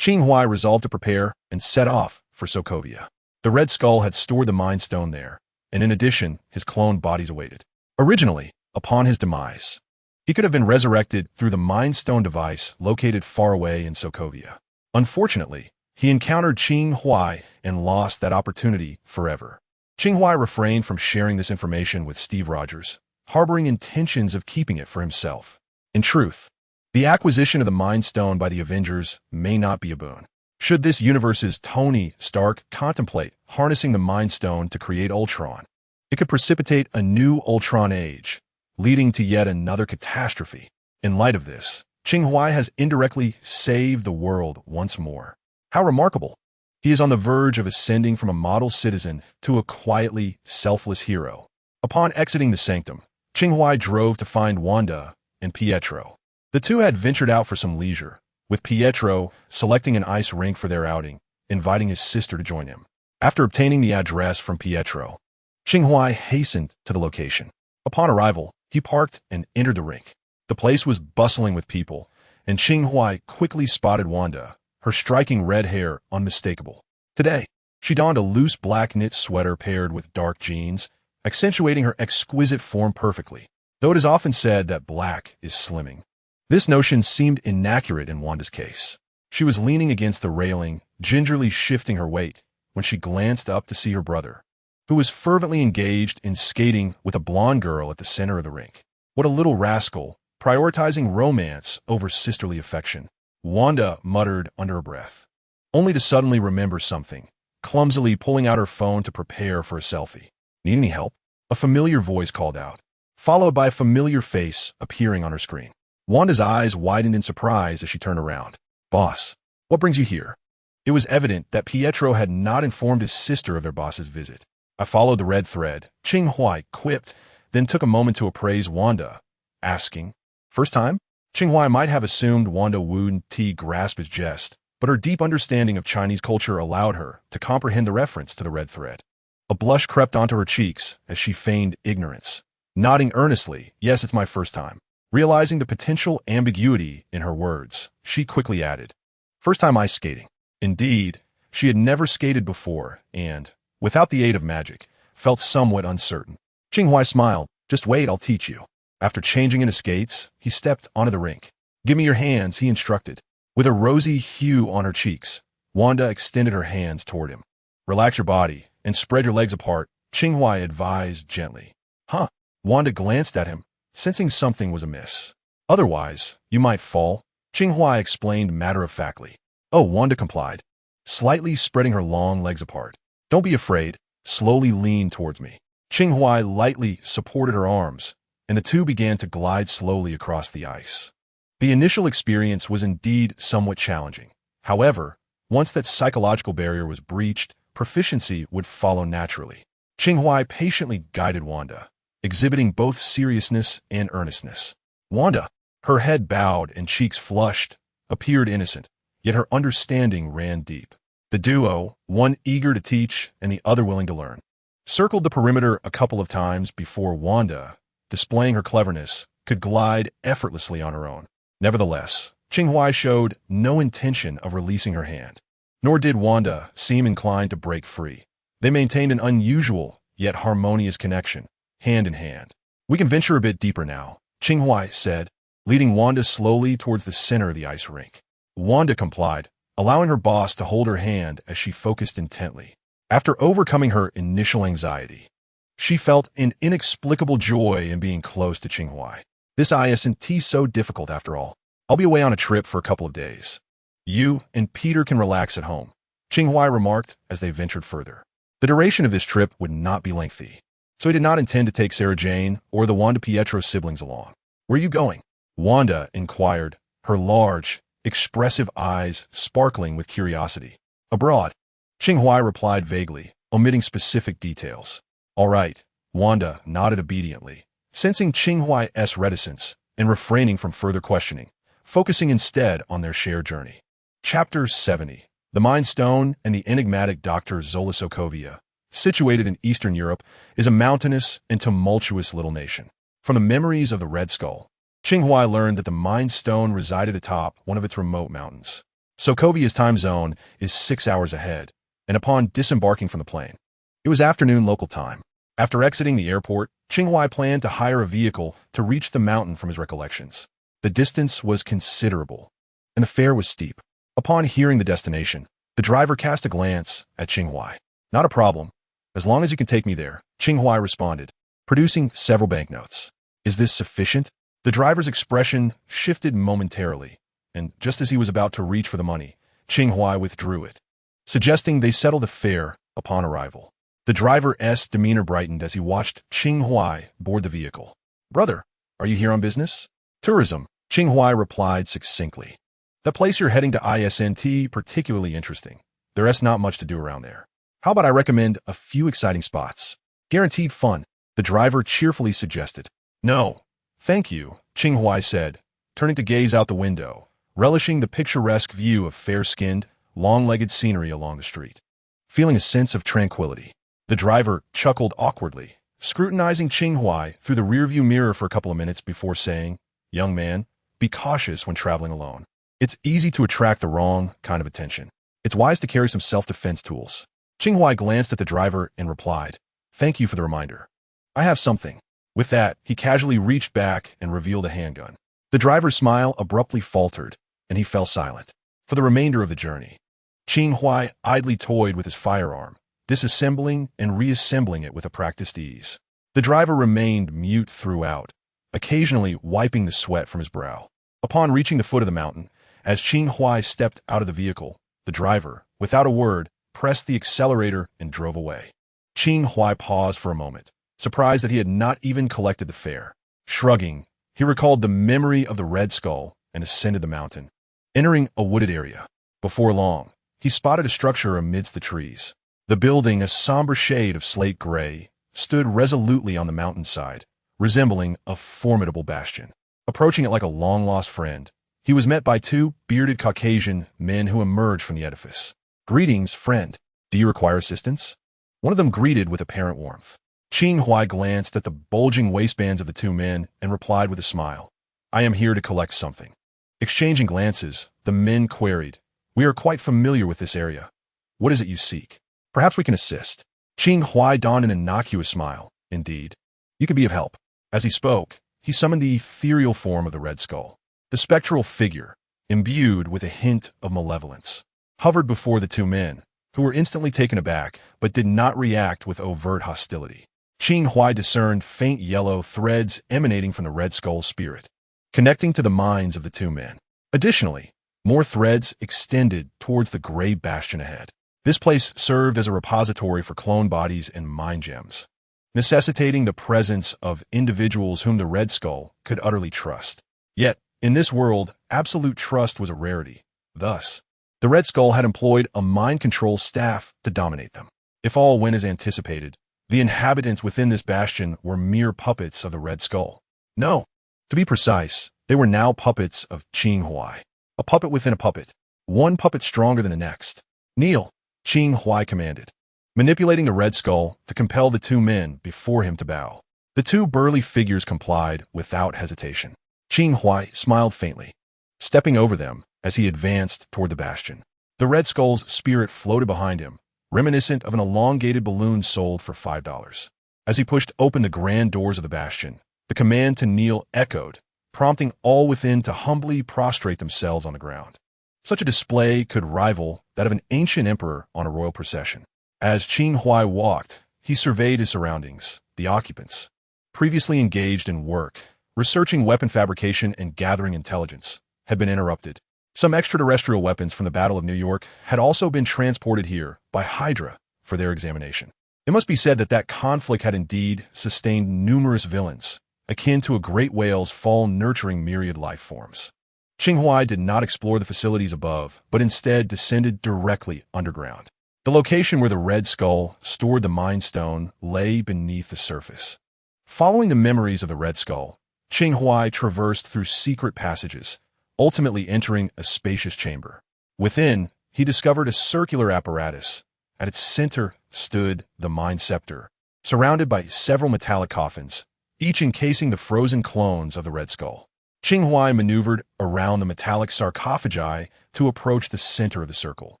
A: Qing Huai resolved to prepare and set off for Sokovia. The Red Skull had stored the Mind Stone there, and in addition, his cloned bodies awaited. Originally, upon his demise, he could have been resurrected through the Mind Stone device located far away in Sokovia. Unfortunately, he encountered Qing Huai and lost that opportunity forever. Qing Huai refrained from sharing this information with Steve Rogers, harboring intentions of keeping it for himself. In truth, the acquisition of the Mind Stone by the Avengers may not be a boon. Should this universe's Tony Stark contemplate harnessing the Mind Stone to create Ultron, it could precipitate a new Ultron age, leading to yet another catastrophe. In light of this, Qing Huai has indirectly saved the world once more. How remarkable! He is on the verge of ascending from a model citizen to a quietly selfless hero. Upon exiting the sanctum, Qing Huai drove to find Wanda and Pietro. The two had ventured out for some leisure, with Pietro selecting an ice rink for their outing, inviting his sister to join him. After obtaining the address from Pietro, Qing Huai hastened to the location. Upon arrival, he parked and entered the rink. The place was bustling with people, and Qing Huai quickly spotted Wanda, her striking red hair unmistakable. Today, she donned a loose black knit sweater paired with dark jeans, accentuating her exquisite form perfectly, though it is often said that black is slimming. This notion seemed inaccurate in Wanda's case. She was leaning against the railing, gingerly shifting her weight, when she glanced up to see her brother, who was fervently engaged in skating with a blonde girl at the center of the rink. What a little rascal, prioritizing romance over sisterly affection, Wanda muttered under her breath, only to suddenly remember something, clumsily pulling out her phone to prepare for a selfie. Need any help? A familiar voice called out, followed by a familiar face appearing on her screen. Wanda's eyes widened in surprise as she turned around. Boss, what brings you here? It was evident that Pietro had not informed his sister of their boss's visit. I followed the red thread, Qing Huai quipped, then took a moment to appraise Wanda, asking, first time? Qing Huai might have assumed Wanda wouldn't grasp his jest, but her deep understanding of Chinese culture allowed her to comprehend the reference to the red thread. A blush crept onto her cheeks as she feigned ignorance, nodding earnestly, yes, it's my first time. Realizing the potential ambiguity in her words, she quickly added, first time ice skating. Indeed, she had never skated before and, without the aid of magic, felt somewhat uncertain. Qing Huai smiled, just wait, I'll teach you. After changing into skates, he stepped onto the rink. Give me your hands, he instructed. With a rosy hue on her cheeks, Wanda extended her hands toward him. Relax your body and spread your legs apart, Qing Huai advised gently. Huh? Wanda glanced at him, sensing something was amiss. Otherwise, you might fall, Qing Huai explained matter-of-factly. Oh, Wanda complied, slightly spreading her long legs apart. Don't be afraid, slowly lean towards me. Qing Huai lightly supported her arms, and the two began to glide slowly across the ice. The initial experience was indeed somewhat challenging. However, once that psychological barrier was breached, proficiency would follow naturally. Qing Huai patiently guided Wanda, exhibiting both seriousness and earnestness. Wanda, her head bowed and cheeks flushed, appeared innocent, yet her understanding ran deep. The duo, one eager to teach and the other willing to learn, circled the perimeter a couple of times before Wanda, displaying her cleverness, could glide effortlessly on her own. Nevertheless, Qing Huai showed no intention of releasing her hand, nor did Wanda seem inclined to break free. They maintained an unusual, yet harmonious connection, hand in hand. We can venture a bit deeper now, Qing Huai said, leading Wanda slowly towards the center of the ice rink. Wanda complied, allowing her boss to hold her hand as she focused intently. After overcoming her initial anxiety, she felt an inexplicable joy in being close to Qing Huai. This isn't so difficult after all. I'll be away on a trip for a couple of days. You and Peter can relax at home, Qing Huai remarked as they ventured further. The duration of this trip would not be lengthy. so he did not intend to take Sarah Jane or the Wanda Pietro siblings along. "Where are you going?" Wanda inquired, her large, expressive eyes sparkling with curiosity. "Abroad." Qing Huai replied vaguely, omitting specific details. "All right." Wanda nodded obediently, sensing Qing Huai's reticence and refraining from further questioning, focusing instead on their shared journey. Chapter 70. The Mind Stone and the enigmatic Dr. Zola Sokovia, situated in Eastern Europe, is a mountainous and tumultuous little nation. From the memories of the Red Skull, Qing Huai learned that the Mind Stone resided atop one of its remote mountains. Sokovia's time zone is 6 hours ahead, and upon disembarking from the plane, it was afternoon local time. After exiting the airport, Qing Huai planned to hire a vehicle to reach the mountain from his recollections. The distance was considerable, and the fare was steep. Upon hearing the destination, the driver cast a glance at Qing Huai. "Not a problem, as long as you can take me there," Qing Huai responded, producing several banknotes. "Is this sufficient?" The driver's expression shifted momentarily, and just as he was about to reach for the money, Qing Huai withdrew it, suggesting they settle the fare upon arrival. The driver's demeanor brightened as he watched Qing Huai board the vehicle. "Brother, are you here on business?" "Tourism," Qing Huai replied succinctly. "The place you're heading to isn't particularly interesting. There's not much to do around there. How about I recommend a few exciting spots? Guaranteed fun," the driver cheerfully suggested. "No, thank you," Qing Huai said, turning to gaze out the window, relishing the picturesque view of fair-skinned, long-legged scenery along the street. Feeling a sense of tranquility, the driver chuckled awkwardly, scrutinizing Qing Huai through the rearview mirror for a couple of minutes before saying, "Young man, be cautious when traveling alone. It's easy to attract the wrong kind of attention. It's wise to carry some self-defense tools." Qing Huai glanced at the driver and replied, "Thank you for the reminder. I have something." With that, he casually reached back and revealed a handgun. The driver's smile abruptly faltered, and he fell silent. For the remainder of the journey, Qing Huai idly toyed with his firearm, disassembling and reassembling it with a practiced ease. The driver remained mute throughout, occasionally wiping the sweat from his brow. Upon reaching the foot of the mountain, as Qing Huai stepped out of the vehicle, the driver, without a word, pressed the accelerator and drove away. Qing Huai paused for a moment, surprised that he had not even collected the fare. Shrugging, he recalled the memory of the Red Skull and ascended the mountain. Entering a wooded area, before long, he spotted a structure amidst the trees. The building, a somber shade of slate gray, stood resolutely on the mountainside, resembling a formidable bastion. Approaching it like a long-lost friend, he was met by two bearded Caucasian men who emerged from the edifice. "Greetings, friend. Do you require assistance?" One of them greeted with apparent warmth. Qing Huai glanced at the bulging waistbands of the two men and replied with a smile, "I am here to collect something." Exchanging glances, the men queried, "We are quite familiar with this area. What is it you seek? Perhaps we can assist." Qing Huai donned an innocuous smile. "Indeed, you can be of help." As he spoke, he summoned the ethereal form of the Red Skull. The spectral figure, imbued with a hint of malevolence, hovered before the two men, who were instantly taken aback but did not react with overt hostility. Qing Huai discerned faint yellow threads emanating from the Red Skull's spirit, connecting to the minds of the two men. Additionally, more threads extended towards the gray bastion ahead. This place served as a repository for clone bodies and mind gems, necessitating the presence of individuals whom the Red Skull could utterly trust. Yet, in this world, absolute trust was a rarity. Thus, the Red Skull had employed a mind control staff to dominate them. If all went as anticipated, the inhabitants within this bastion were mere puppets of the Red Skull. No, to be precise, they were now puppets of Qing Huai. A puppet within a puppet, one puppet stronger than the next. "Kneel," Qing Huai commanded, manipulating the Red Skull to compel the two men before him to bow. The two burly figures complied without hesitation. Qing Huai smiled faintly, stepping over them as he advanced toward the bastion. The Red Skull's spirit floated behind him, reminiscent of an elongated balloon sold for $5. As he pushed open the grand doors of the bastion, the command to kneel echoed, prompting all within to humbly prostrate themselves on the ground. Such a display could rival that of an ancient emperor on a royal procession. As Qing Huai walked, he surveyed his surroundings. The occupants, previously engaged in work, researching weapon fabrication and gathering intelligence, had been interrupted. Some extraterrestrial weapons from the Battle of New York had also been transported here by Hydra for their examination. It must be said that that conflict had indeed sustained numerous villains, akin to a great whale's fall nurturing myriad life forms. Qing Huai did not explore the facilities above, but instead descended directly underground. The location where the Red Skull stored the Mind Stone lay beneath the surface. Following the memories of the Red Skull, Qing Huai traversed through secret passages, ultimately entering a spacious chamber. Within, he discovered a circular apparatus. At its center stood the Mind Scepter, surrounded by several metallic coffins, each encasing the frozen clones of the Red Skull. Qing Huai maneuvered around the metallic sarcophagi to approach the center of the circle,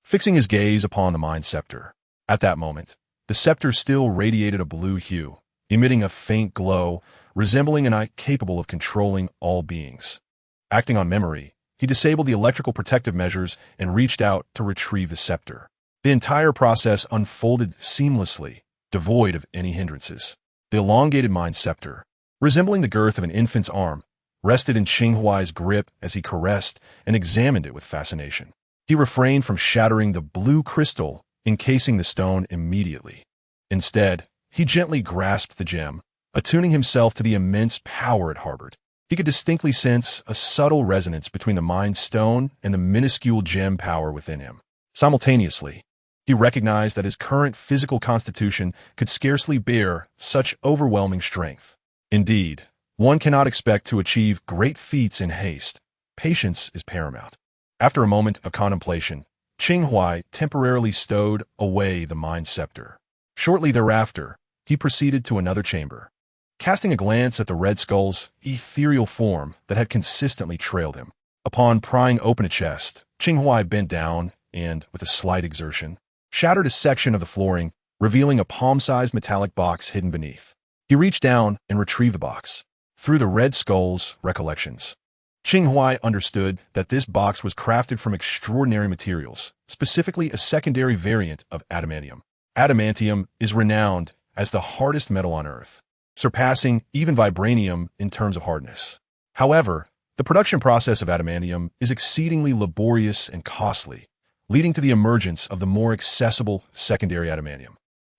A: fixing his gaze upon the Mind Scepter. At that moment, the scepter still radiated a blue hue, emitting a faint glow, resembling an eye capable of controlling all beings. Acting on memory, he disabled the electrical protective measures and reached out to retrieve the scepter. The entire process unfolded seamlessly, devoid of any hindrances. The elongated Mind Scepter, resembling the girth of an infant's arm, rested in Qing Huai's grip as he caressed and examined it with fascination. He refrained from shattering the blue crystal encasing the stone immediately. Instead, he gently grasped the gem, attuning himself to the immense power it harbored. He could distinctly sense a subtle resonance between the Mind Stone and the minuscule gem power within him. Simultaneously, he recognized that his current physical constitution could scarcely bear such overwhelming strength. Indeed, one cannot expect to achieve great feats in haste. Patience is paramount. After a moment of contemplation, Qing Huai temporarily stowed away the Mind Scepter. Shortly thereafter, he proceeded to another chamber, casting a glance at the Red Skull's ethereal form that had consistently trailed him. Upon prying open a chest, Qing Huai bent down and, with a slight exertion, shattered a section of the flooring, revealing a palm-sized metallic box hidden beneath. He reached down and retrieved the box. Through the Red Skull's recollections, Qing Huai understood that this box was crafted from extraordinary materials, specifically a secondary variant of adamantium. Adamantium is renowned as the hardest metal on Earth, surpassing even vibranium in terms of hardness. However, the production process of adamantium is exceedingly laborious and costly, leading to the emergence of the more accessible secondary adamantium.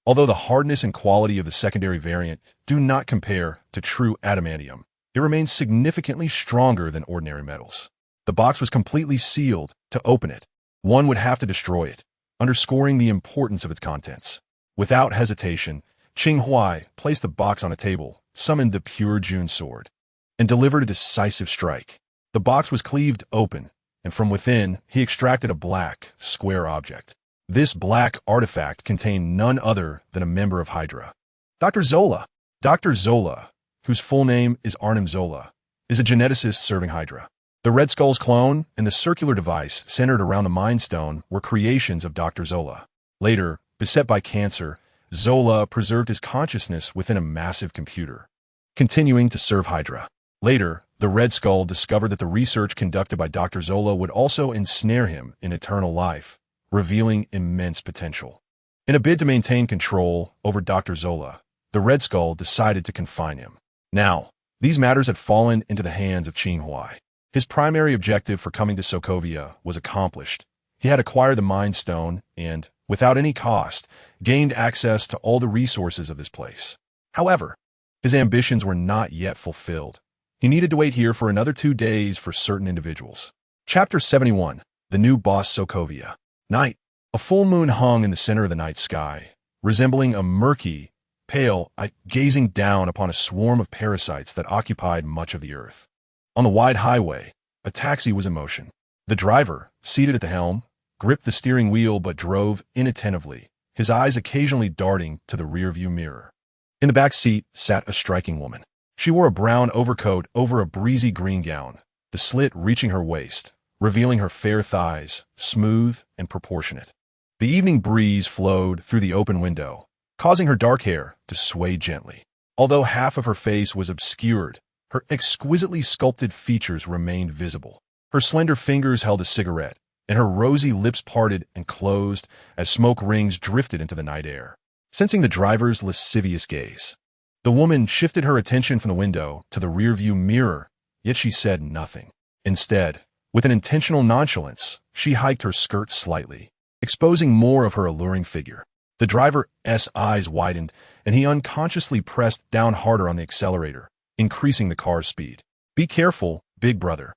A: Although the hardness and quality of the secondary variant do not compare to true adamantium, it remains significantly stronger than ordinary metals. The box was completely sealed. To open it, one would have to destroy it, underscoring the importance of its contents. Without hesitation, Qing Huai placed the box on a table, summoned the pure June sword, and delivered a decisive strike. The box was cleaved open, and from within he extracted a black, square object. This black artifact contained none other than a member of Hydra. Dr. Zola. Dr. Zola, whose full name is Arnim Zola, is a geneticist serving Hydra. The Red Skull's clone and the circular device centered around the Mind Stone were creations of Dr. Zola. Later, beset by cancer, Zola preserved his consciousness within a massive computer, continuing to serve Hydra. Later, the Red Skull discovered that the research conducted by Dr. Zola would also ensnare him in eternal life, revealing immense potential. In a bid to maintain control over Dr. Zola, the Red Skull decided to confine him. Now, these matters had fallen into the hands of Qing Huai. His primary objective for coming to Sokovia was accomplished. He had acquired the Mind Stone and, without any cost, gained access to all the resources of this place. However, his ambitions were not yet fulfilled. He needed to wait here for another 2 days for certain individuals. Chapter 71. The New Boss Sokovia. Night. A full moon hung in the center of the night sky, resembling a murky, pale eye gazing down upon a swarm of parasites that occupied much of the earth. On the wide highway, a taxi was in motion. The driver, seated at the helm, gripped the steering wheel but drove inattentively, his eyes occasionally darting to the rearview mirror. In the back seat sat a striking woman. She wore a brown overcoat over a breezy green gown, the slit reaching her waist, revealing her fair thighs, smooth and proportionate. The evening breeze flowed through the open window, causing her dark hair to sway gently. Although half of her face was obscured, her exquisitely sculpted features remained visible. Her slender fingers held a cigarette, and her rosy lips parted and closed as smoke rings drifted into the night air. Sensing the driver's lascivious gaze, the woman shifted her attention from the window to the rearview mirror, yet she said nothing. Instead, with an intentional nonchalance, she hiked her skirt slightly, exposing more of her alluring figure. The driver's eyes widened, and he unconsciously pressed down harder on the accelerator, increasing the car's speed. "Be careful, big brother."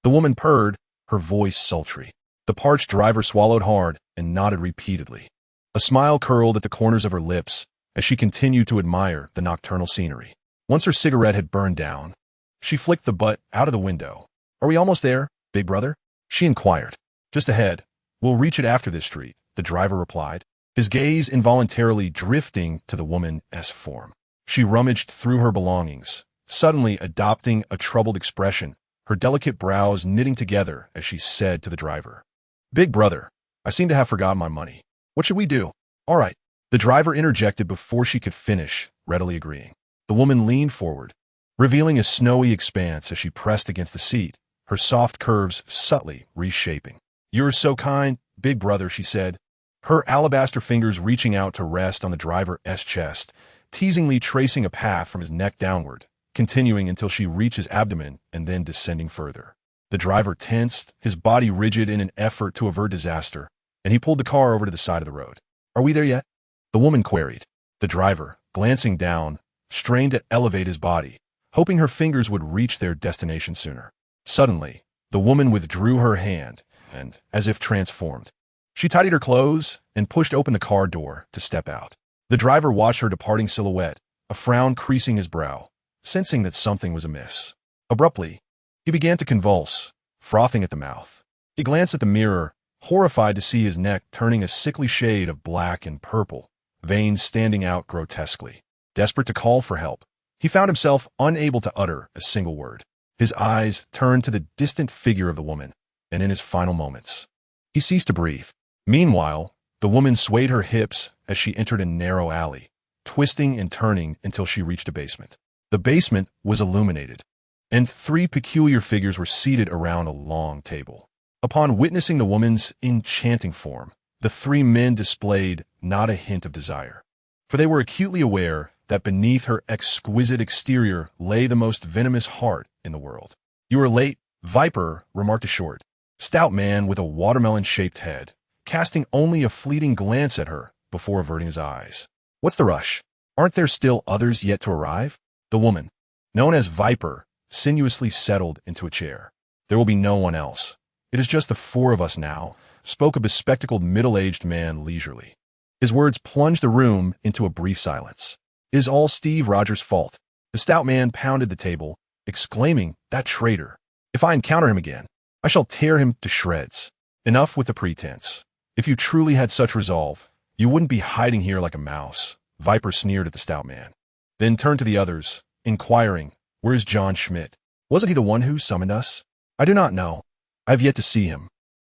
A: The woman purred, her voice sultry. The parched driver swallowed hard and nodded repeatedly. A smile curled at the corners of her lips as she continued to admire the nocturnal scenery. Once her cigarette had burned down, she flicked the butt out of the window. "Are we almost there, big brother?" she inquired. "Just ahead. We'll reach it after this street," the driver replied, his gaze involuntarily drifting to the woman's form. She rummaged through her belongings, suddenly adopting a troubled expression, her delicate brows knitting together as she said to the driver, "Big brother, I seem to have forgotten my money. What should we do?" "All right." The driver interjected before she could finish, readily agreeing. The woman leaned forward, revealing a snowy expanse as she pressed against the seat, her soft curves subtly reshaping. "You're so kind, big brother," she said, her alabaster fingers reaching out to rest on the driver's chest, teasingly tracing a path from his neck downward, continuing until she reached his abdomen and then descending further. The driver tensed, his body rigid in an effort to avert disaster, and he pulled the car over to the side of the road. "Are we there yet?" the woman queried. The driver, glancing down, strained to elevate his body, hoping her fingers would reach their destination sooner. Suddenly, the woman withdrew her hand, and, as if transformed, she tidied her clothes and pushed open the car door to step out. The driver watched her departing silhouette, a frown creasing his brow, sensing that something was amiss. Abruptly, he began to convulse, frothing at the mouth. He glanced at the mirror, horrified to see his neck turning a sickly shade of black and purple, veins standing out grotesquely. Desperate to call for help, he found himself unable to utter a single word. His eyes turned to the distant figure of the woman, and in his final moments, he ceased to breathe. Meanwhile, the woman swayed her hips as she entered a narrow alley, twisting and turning until she reached a basement. The basement was illuminated, and three peculiar figures were seated around a long table. Upon witnessing the woman's enchanting form, the three men displayed not a hint of desire, for they were acutely aware that beneath her exquisite exterior lay the most venomous heart in the world. "You are late," Viper remarked a short, stout man with a watermelon-shaped head, casting only a fleeting glance at her before averting his eyes. "What's the rush? Aren't there still others yet to arrive?" The woman, known as Viper, sinuously settled into a chair. "There will be no one else. It is just the four of us now," spoke a bespectacled middle-aged man leisurely. His words plunged the room into a brief silence. "It is all Steve Rogers' fault." The stout man pounded the table, exclaiming, "That traitor! If I encounter him again, I shall tear him to shreds. Enough with the pretense. If you truly had such resolve, you wouldn't be hiding here like a mouse." Viper sneered at the stout man, then turned to the others, inquiring, "Where's John Schmidt? Wasn't he the one who summoned us?" "I do not know. I have yet to see him,"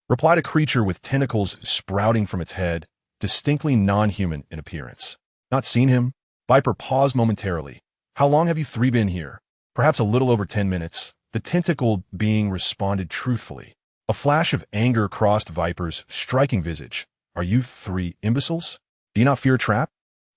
A: replied a creature with tentacles sprouting from its head, distinctly non-human in appearance. "Not seen him?" Viper paused momentarily. "How long have you three been here?" "Perhaps a little over 10 minutes, the tentacled being responded truthfully. A flash of anger crossed Viper's striking visage. "Are you three imbeciles? Do you not fear a trap?"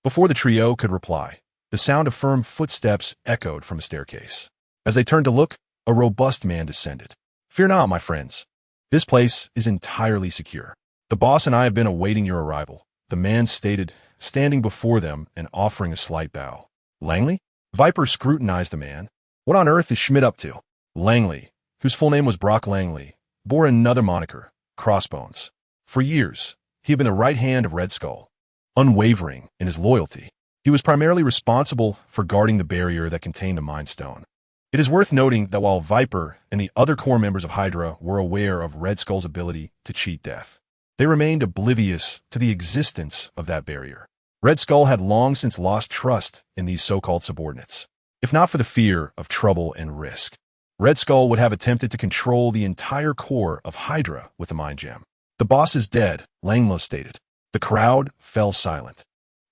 A: Before the trio could reply, the sound of firm footsteps echoed from a staircase. As they turned to look, a robust man descended. "Fear not, my friends. This place is entirely secure. The boss and I have been awaiting your arrival," the man stated, standing before them and offering a slight bow. "Langley?" Viper scrutinized the man. "What on earth is Schmidt up to?" Langley, whose full name was Brock Langley, bore another moniker, Crossbones. For years, he had been the right hand of Red Skull, unwavering in his loyalty. He was primarily responsible for guarding the barrier that contained a Mind Stone. It is worth noting that while Viper and the other core members of Hydra were aware of Red Skull's ability to cheat death, they remained oblivious to the existence of that barrier. Red Skull had long since lost trust in these so-called subordinates. If not for the fear of trouble and risk, Red Skull would have attempted to control the entire core of Hydra with the Mind Gem. "The boss is dead," Langlo stated. The crowd fell silent,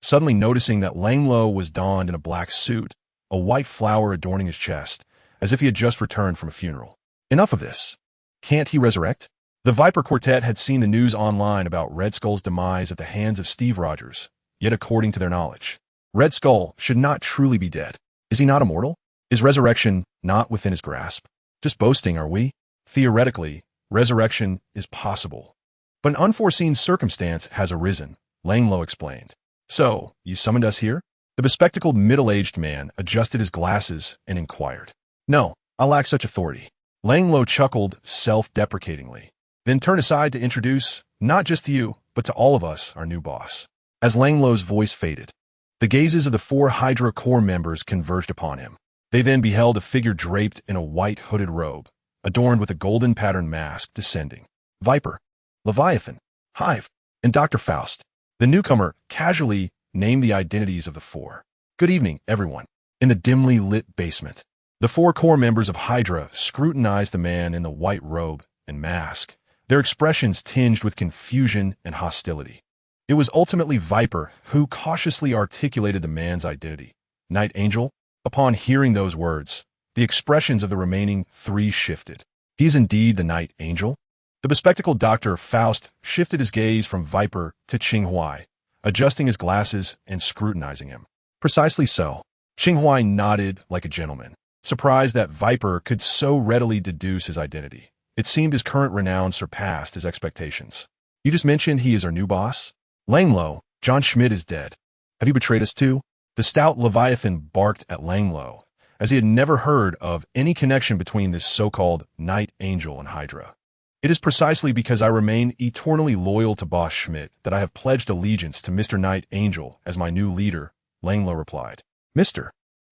A: suddenly noticing that Langlo was donned in a black suit, a white flower adorning his chest, as if he had just returned from a funeral. "Enough of this. Can't he resurrect?" The Viper Quartet had seen the news online about Red Skull's demise at the hands of Steve Rogers, yet according to their knowledge, Red Skull should not truly be dead. Is he not immortal? Is resurrection not within his grasp? Just boasting, are we? Theoretically, resurrection is possible. But an unforeseen circumstance has arisen, Langlo explained. So, you summoned us here? The bespectacled middle-aged man adjusted his glasses and inquired. No, I lack such authority. Langlo chuckled self-deprecatingly, then turned aside to introduce, not just to you, but to all of us, our new boss. As Langlo's voice faded, the gazes of the 4 Hydra Corps members converged upon him. They then beheld a figure draped in a white hooded robe, adorned with a golden patterned mask descending. Viper, Leviathan, Hive, and Dr. Faust. The newcomer casually named the identities of the 4. Good evening, everyone. In the dimly lit basement, the 4 core members of Hydra scrutinized the man in the white robe and mask, their expressions tinged with confusion and hostility. It was ultimately Viper who cautiously articulated the man's identity. Night Angel? Upon hearing those words, the expressions of the remaining 3 shifted. He is indeed the Night Angel? The bespectacled Dr. Faust shifted his gaze from Viper to Qing Huai, adjusting his glasses and scrutinizing him. Precisely so. Qing Huai nodded like a gentleman, surprised that Viper could so readily deduce his identity. It seemed his current renown surpassed his expectations. You just mentioned he is our new boss? Langlo, John Schmidt is dead. Have you betrayed us too? The stout Leviathan barked at Langlo, as he had never heard of any connection between this so-called Night Angel and Hydra. It is precisely because I remain eternally loyal to Boss Schmidt that I have pledged allegiance to Mr. Night Angel as my new leader, Langlo replied. Mr.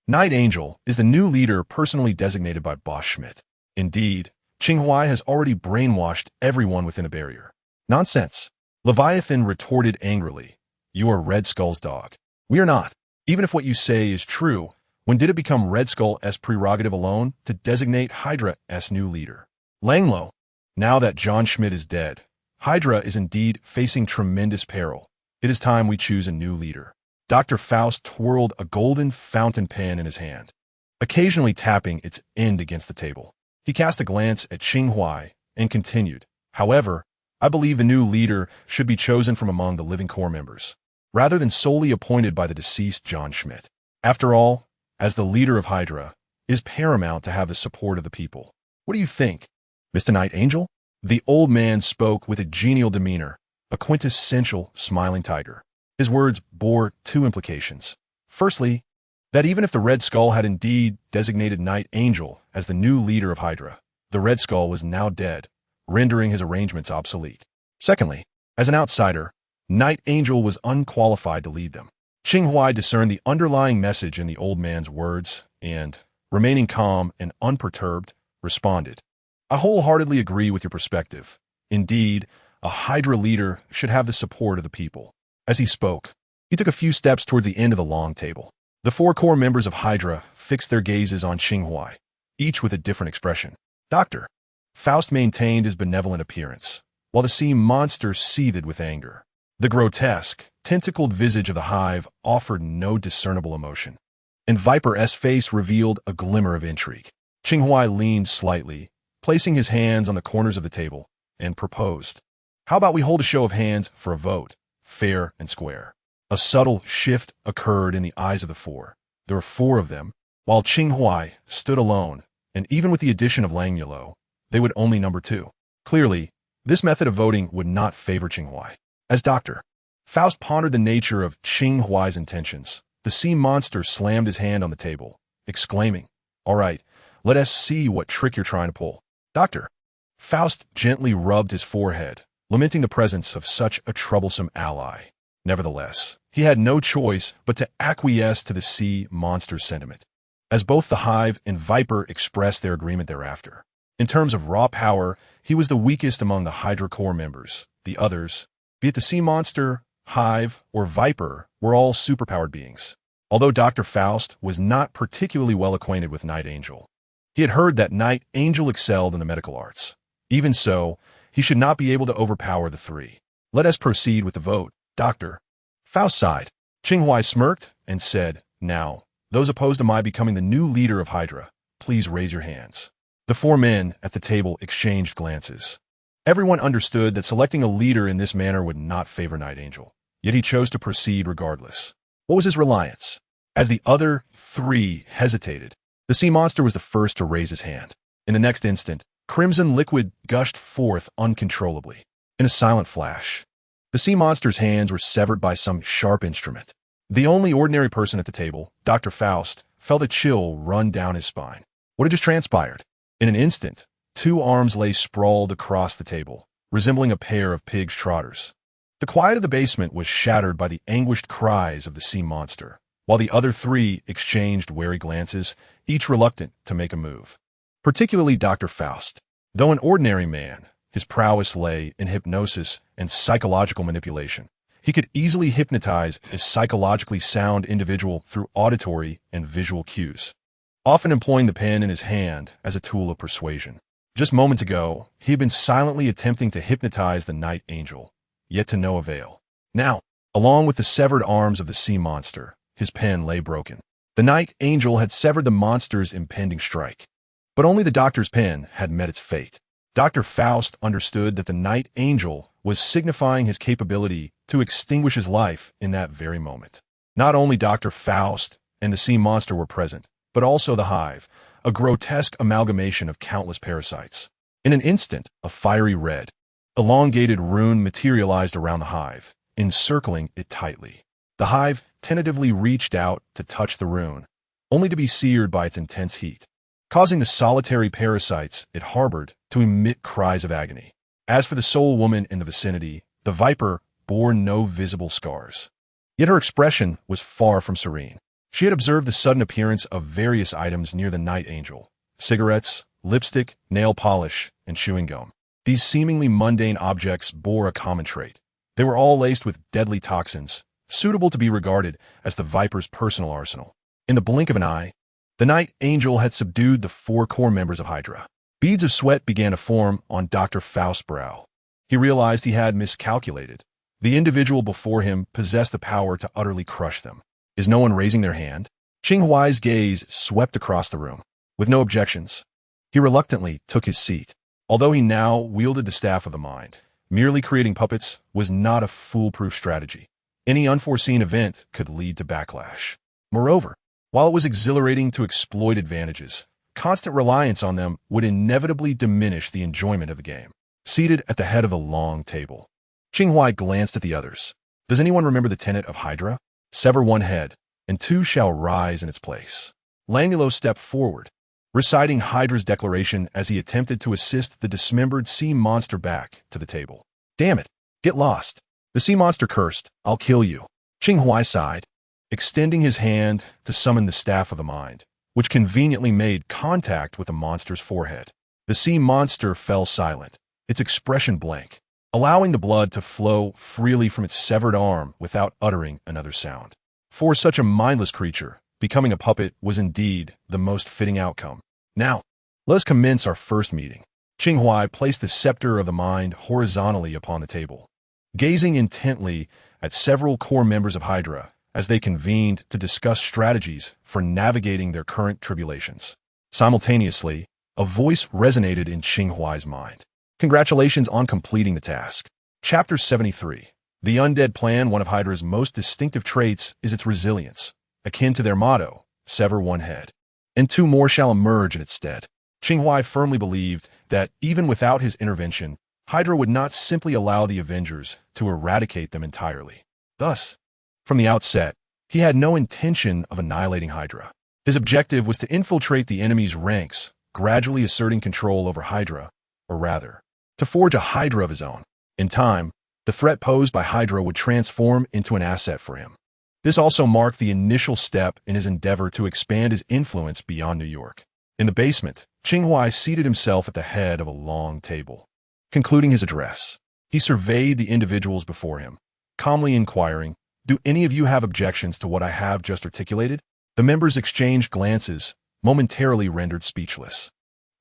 A: Night Angel is the new leader personally designated by Boss Schmidt. Indeed, Qing Huai has already brainwashed everyone within a barrier. Nonsense. Leviathan retorted angrily. You are Red Skull's dog. We are not. Even if what you say is true, when did it become Red Skull's prerogative alone to designate Hydra's new leader? Langlo. Now that John Schmidt is dead, Hydra is indeed facing tremendous peril. It is time we choose a new leader. Dr. Faust twirled a golden fountain pen in his hand, occasionally tapping its end against the table. He cast a glance at Qing Huai and continued, however, I believe the new leader should be chosen from among the living core members, rather than solely appointed by the deceased John Schmidt. After all, as the leader of Hydra, it is paramount to have the support of the people. What do you think, Mr. Night Angel? The old man spoke with a genial demeanor, a quintessential smiling tiger. His words bore 2 implications. Firstly, that even if the Red Skull had indeed designated Night Angel as the new leader of Hydra, the Red Skull was now dead, rendering his arrangements obsolete. Secondly, as an outsider, Night Angel was unqualified to lead them. Qing Huai discerned the underlying message in the old man's words and, remaining calm and unperturbed, responded. I wholeheartedly agree with your perspective. Indeed, a Hydra leader should have the support of the people. As he spoke, he took a few steps towards the end of the long table. The 4 core members of Hydra fixed their gazes on Qing Huai, each with a different expression. Dr. Faust maintained his benevolent appearance, while the sea monster seethed with anger. The grotesque, tentacled visage of the hive offered no discernible emotion, and Viper's face revealed a glimmer of intrigue. Qing Huai leaned slightly, placing his hands on the corners of the table, and proposed. How about we hold a show of hands for a vote, fair and square? A subtle shift occurred in the eyes of the 4. There were 4 of them, while Qing Huai stood alone, and even with the addition of Langlo, they would only number 2. Clearly, this method of voting would not favor Qing Huai. As Dr. Faust pondered the nature of Qing Huai's intentions, the sea monster slammed his hand on the table, exclaiming, All right, let us see what trick you're trying to pull. Dr. Faust gently rubbed his forehead, lamenting the presence of such a troublesome ally. Nevertheless, he had no choice but to acquiesce to the sea monster's sentiment, as both the Hive and Viper expressed their agreement thereafter. In terms of raw power, he was the weakest among the Hydra Corps members. The others, be it the sea monster, Hive, or Viper, were all superpowered beings. Although Dr. Faust was not particularly well acquainted with Night Angel, he had heard that Night Angel excelled in the medical arts. Even so, he should not be able to overpower the 3. Let us proceed with the vote, Dr. Faust sighed. Qing Huai smirked and said, Now, those opposed to my becoming the new leader of Hydra, please raise your hands. The 4 men at the table exchanged glances. Everyone understood that selecting a leader in this manner would not favor Night Angel, yet he chose to proceed regardless. What was his reliance? As the other 3 hesitated, the sea monster was the first to raise his hand. In the next instant, crimson liquid gushed forth uncontrollably. In a silent flash, The sea monster's hands were severed by some sharp instrument. The only ordinary person at the table, Dr. Faust, felt a chill run down his spine. What had just transpired? In an instant, two arms lay sprawled across the table, resembling a pair of pig's trotters. The quiet of the basement was shattered by the anguished cries of the sea monster, while the other three exchanged wary glances, each reluctant to make a move. Particularly Dr. Faust. Though an ordinary man, his prowess lay in hypnosis and psychological manipulation. He could easily hypnotize a psychologically sound individual through auditory and visual cues, often employing the pen in his hand as a tool of persuasion. Just moments ago, he had been silently attempting to hypnotize the night angel, yet to no avail. Now, along with the severed arms of the sea monster, his pen lay broken. The night angel had severed the monster's impending strike, but only the doctor's pen had met its fate. Dr. Faust understood that the night angel was signifying his capability to extinguish his life in that very moment. Not only Dr. Faust and the sea monster were present, but also the hive, a grotesque amalgamation of countless parasites. In an instant, a fiery red, elongated rune materialized around the hive, encircling it tightly. The hive tentatively reached out to touch the rune, only to be seared by its intense heat, causing the solitary parasites it harbored to emit cries of agony. As for the sole woman in the vicinity, the viper bore no visible scars. Yet her expression was far from serene. She had observed the sudden appearance of various items near the night angel: cigarettes, lipstick, nail polish, and chewing gum. These seemingly mundane objects bore a common trait. They were all laced with deadly toxins, suitable to be regarded as the viper's personal arsenal. In the blink of an eye, the night angel had subdued the 4 core members of Hydra. Beads of sweat began to form on Dr. Faust's brow. He realized he had miscalculated. The individual before him possessed the power to utterly crush them. Is no one raising their hand? Qing Huai's gaze swept across the room. With no objections, he reluctantly took his seat. Although he now wielded the staff of the mind, merely creating puppets was not a foolproof strategy. Any unforeseen event could lead to backlash. Moreover, while it was exhilarating to exploit advantages, constant reliance on them would inevitably diminish the enjoyment of the game. Seated at the head of the long table, Qing Huai glanced at the others. Does anyone remember the tenet of Hydra? Sever one head, and 2 shall rise in its place. Langulo stepped forward, reciting Hydra's declaration as he attempted to assist the dismembered sea monster back to the table. Damn it, get lost. The sea monster cursed, I'll kill you. Qing Huai sighed, extending his hand to summon the staff of the mind, which conveniently made contact with the monster's forehead. The sea monster fell silent, its expression blank, allowing the blood to flow freely from its severed arm without uttering another sound. For such a mindless creature, becoming a puppet was indeed the most fitting outcome. Now, let us commence our first meeting. Qing Huai placed the scepter of the mind horizontally upon the table, gazing intently at several core members of Hydra as they convened to discuss strategies for navigating their current tribulations. Simultaneously, a voice resonated in Qing Huai's mind. Congratulations on completing the task. Chapter 73. The Undead Plan. One of Hydra's most distinctive traits is its resilience, akin to their motto, sever one head, and 2 more shall emerge in its stead. Qing Huai firmly believed that even without his intervention, Hydra would not simply allow the Avengers to eradicate them entirely. Thus, from the outset, he had no intention of annihilating Hydra. His objective was to infiltrate the enemy's ranks, gradually asserting control over Hydra, or rather, to forge a Hydra of his own. In time, the threat posed by Hydra would transform into an asset for him. This also marked the initial step in his endeavor to expand his influence beyond New York. In the basement, Qing Huai seated himself at the head of a long table. Concluding his address, he surveyed the individuals before him, calmly inquiring, "Do any of you have objections to what I have just articulated?" The members exchanged glances, momentarily rendered speechless.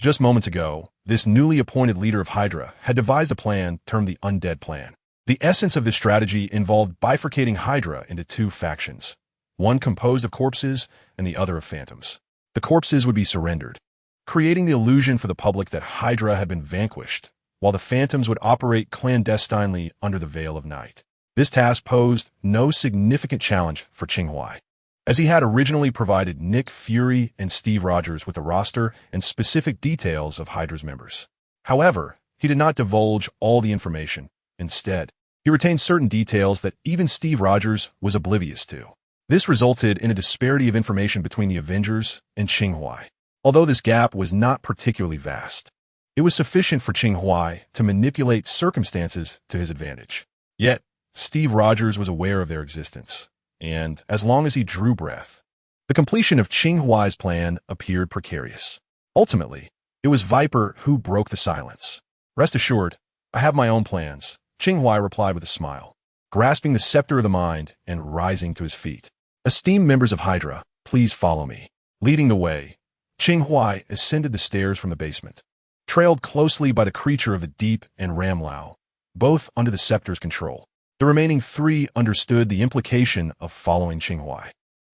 A: Just moments ago, this newly appointed leader of Hydra had devised a plan termed the Undead Plan. The essence of this strategy involved bifurcating Hydra into 2 factions, one composed of corpses and the other of phantoms. The corpses would be surrendered, creating the illusion for the public that Hydra had been vanquished, while the phantoms would operate clandestinely under the veil of night. This task posed no significant challenge for Qing Huai, as he had originally provided Nick Fury and Steve Rogers with the roster and specific details of Hydra's members. However, he did not divulge all the information. Instead, He retained certain details that even Steve Rogers was oblivious to. This resulted in a disparity of information between the Avengers and Qing Huai. Although this gap was not particularly vast, it was sufficient for Qing Huai to manipulate circumstances to his advantage. Yet, Steve Rogers was aware of their existence, and as long as he drew breath, the completion of Qing Huai's plan appeared precarious. Ultimately, it was Viper who broke the silence. "Rest assured, I have my own plans," Qing Huai replied with a smile, grasping the scepter of the mind and rising to his feet. "Esteemed members of Hydra, please follow me." Leading the way, Qing Huai ascended the stairs from the basement, trailed closely by the creature of the deep and Ram Lao, both under the scepter's control. The remaining three understood the implication of following Qing Huai.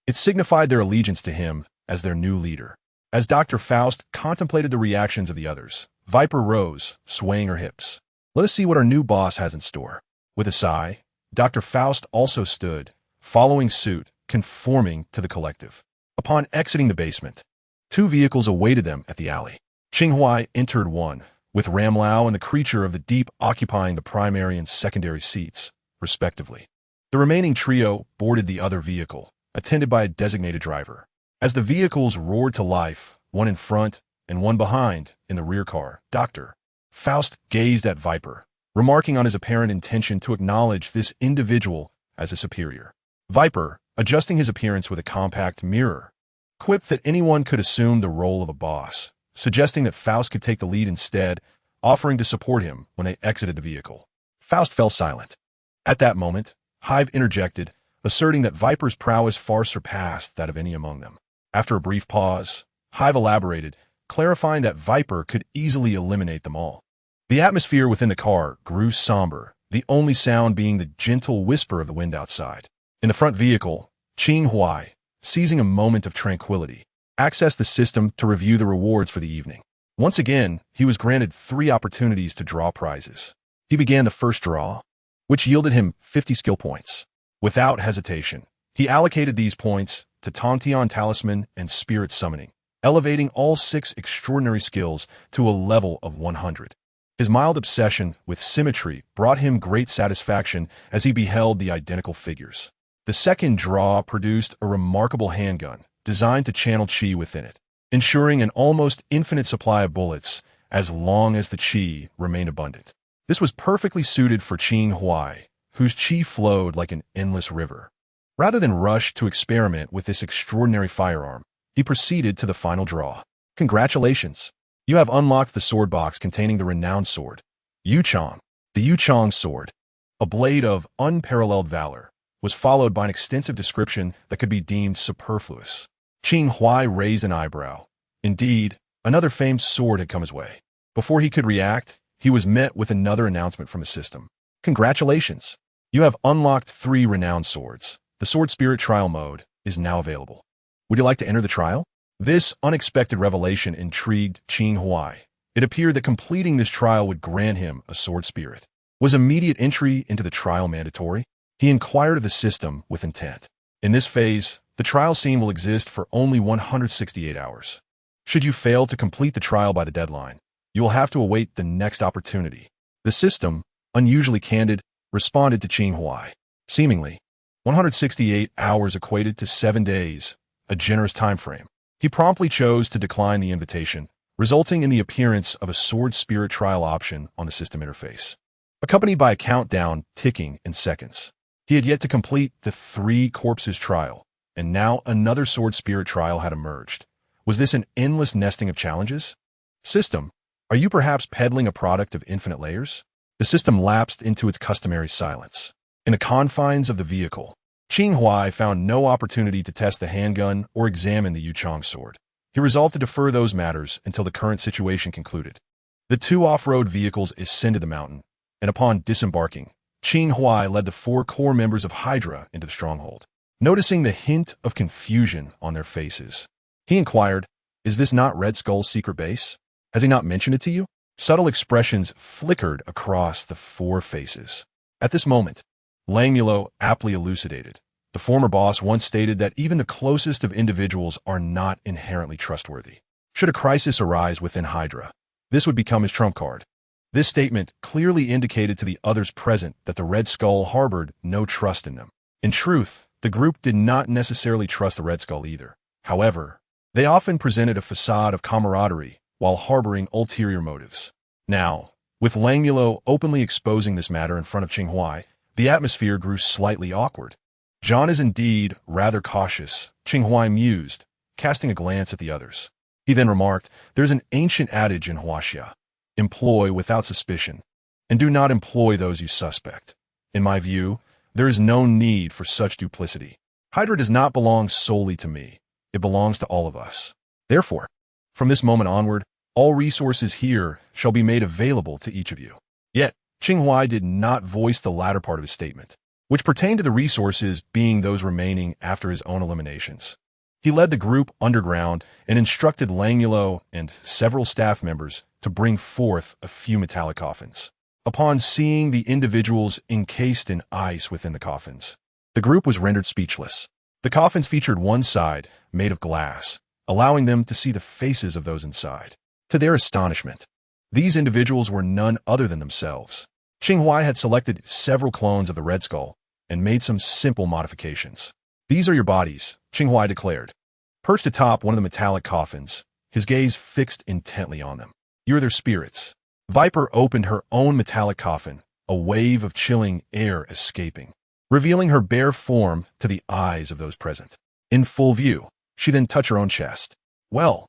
A: It signified their allegiance to him as their new leader. As Dr. Faust contemplated the reactions of the others, Viper rose, swaying her hips. "Let us see what our new boss has in store." With a sigh, Dr. Faust also stood, following suit, conforming to the collective. Upon exiting the basement, two vehicles awaited them at the alley. Qing Huai entered one, with Ram Lao and the creature of the deep occupying the primary and secondary seats, respectively. The remaining trio boarded the other vehicle, attended by a designated driver. As the vehicles roared to life, one in front and one behind in the rear car, Dr. Faust gazed at Viper, remarking on his apparent intention to acknowledge this individual as a superior. Viper, adjusting his appearance with a compact mirror, quipped that anyone could assume the role of a boss, suggesting that Faust could take the lead instead, offering to support him when they exited the vehicle. Faust fell silent. At that moment, Hive interjected, asserting that Viper's prowess far surpassed that of any among them. After a brief pause, Hive elaborated, clarifying that Viper could easily eliminate them all. The atmosphere within the car grew somber, the only sound being the gentle whisper of the wind outside. In the front vehicle, Qing Huai, seizing a moment of tranquility, accessed the system to review the rewards for the evening. Once again, he was granted 3 opportunities to draw prizes. He began the first draw, which yielded him 50 skill points. Without hesitation, he allocated these points to Tontian Talisman and Spirit Summoning, elevating all 6 extraordinary skills to a level of 100. His mild obsession with symmetry brought him great satisfaction as he beheld the identical figures. The second draw produced a remarkable handgun designed to channel chi within it, ensuring an almost infinite supply of bullets as long as the chi remained abundant. This was perfectly suited for Qing Huai, whose chi flowed like an endless river. Rather than rush to experiment with this extraordinary firearm, he proceeded to the final draw. "Congratulations! You have unlocked the sword box containing the renowned sword, Yuchong." The Yuchong sword, a blade of unparalleled valor, was followed by an extensive description that could be deemed superfluous. Qing Huai raised an eyebrow. Indeed, another famed sword had come his way. Before he could react, he was met with another announcement from the system. "Congratulations! You have unlocked 3 renowned swords. The Sword Spirit Trial mode is now available. Would you like to enter the trial?" This unexpected revelation intrigued Qing Huai. It appeared that completing this trial would grant him a sword spirit. Was immediate entry into the trial mandatory? He inquired of the system with intent. In this phase, the trial scene will exist for only 168 hours. Should you fail to complete the trial by the deadline, you will have to await the next opportunity. The system, unusually candid, responded to Qing Huai. Seemingly, 168 hours equated to 7 days, a generous time frame. He promptly chose to decline the invitation, resulting in the appearance of a sword spirit trial option on the system interface, accompanied by a countdown ticking in seconds. He had yet to complete the 3 corpses trial, and now another sword spirit trial had emerged. Was this an endless nesting of challenges? System, are you perhaps peddling a product of infinite layers? The system lapsed into its customary silence. In the confines of the vehicle, Qing Huai found no opportunity to test the handgun or examine the Yuchong sword. He resolved to defer those matters until the current situation concluded. The 2 off-road vehicles ascended the mountain, and upon disembarking, Qing Huai led the 4 core members of Hydra into the stronghold. Noticing the hint of confusion on their faces, he inquired, "Is this not Red Skull's secret base? Has he not mentioned it to you?" Subtle expressions flickered across the 4 faces. At this moment, Langmulo aptly elucidated. The former boss once stated that even the closest of individuals are not inherently trustworthy. Should a crisis arise within Hydra, this would become his trump card. This statement clearly indicated to the others present that the Red Skull harbored no trust in them. In truth, the group did not necessarily trust the Red Skull either. However, they often presented a facade of camaraderie while harboring ulterior motives. Now, with Langmulo openly exposing this matter in front of Qing Huai, the atmosphere grew slightly awkward. John is indeed rather cautious, Qing Huai mused, casting a glance at the others. He then remarked, "There's an ancient adage in Huaxia. Employ without suspicion, and do not employ those you suspect. In my view, there is no need for such duplicity. Hydra does not belong solely to me. It belongs to all of us. Therefore, from this moment onward, all resources here shall be made available to each of you." Yet, Qing Huai did not voice the latter part of his statement, which pertained to the resources being those remaining after his own eliminations. He led the group underground and instructed Langmulo and several staff members to bring forth a few metallic coffins. Upon seeing the individuals encased in ice within the coffins, the group was rendered speechless. The coffins featured one side made of glass, allowing them to see the faces of those inside. To their astonishment, these individuals were none other than themselves. Qing Huai had selected several clones of the Red Skull and made some simple modifications. "These are your bodies," Qing Huai declared. Perched atop one of the metallic coffins, his gaze fixed intently on them. "You are their spirits." Viper opened her own metallic coffin, a wave of chilling air escaping, revealing her bare form to the eyes of those present. In full view, she then touched her own chest. "Well,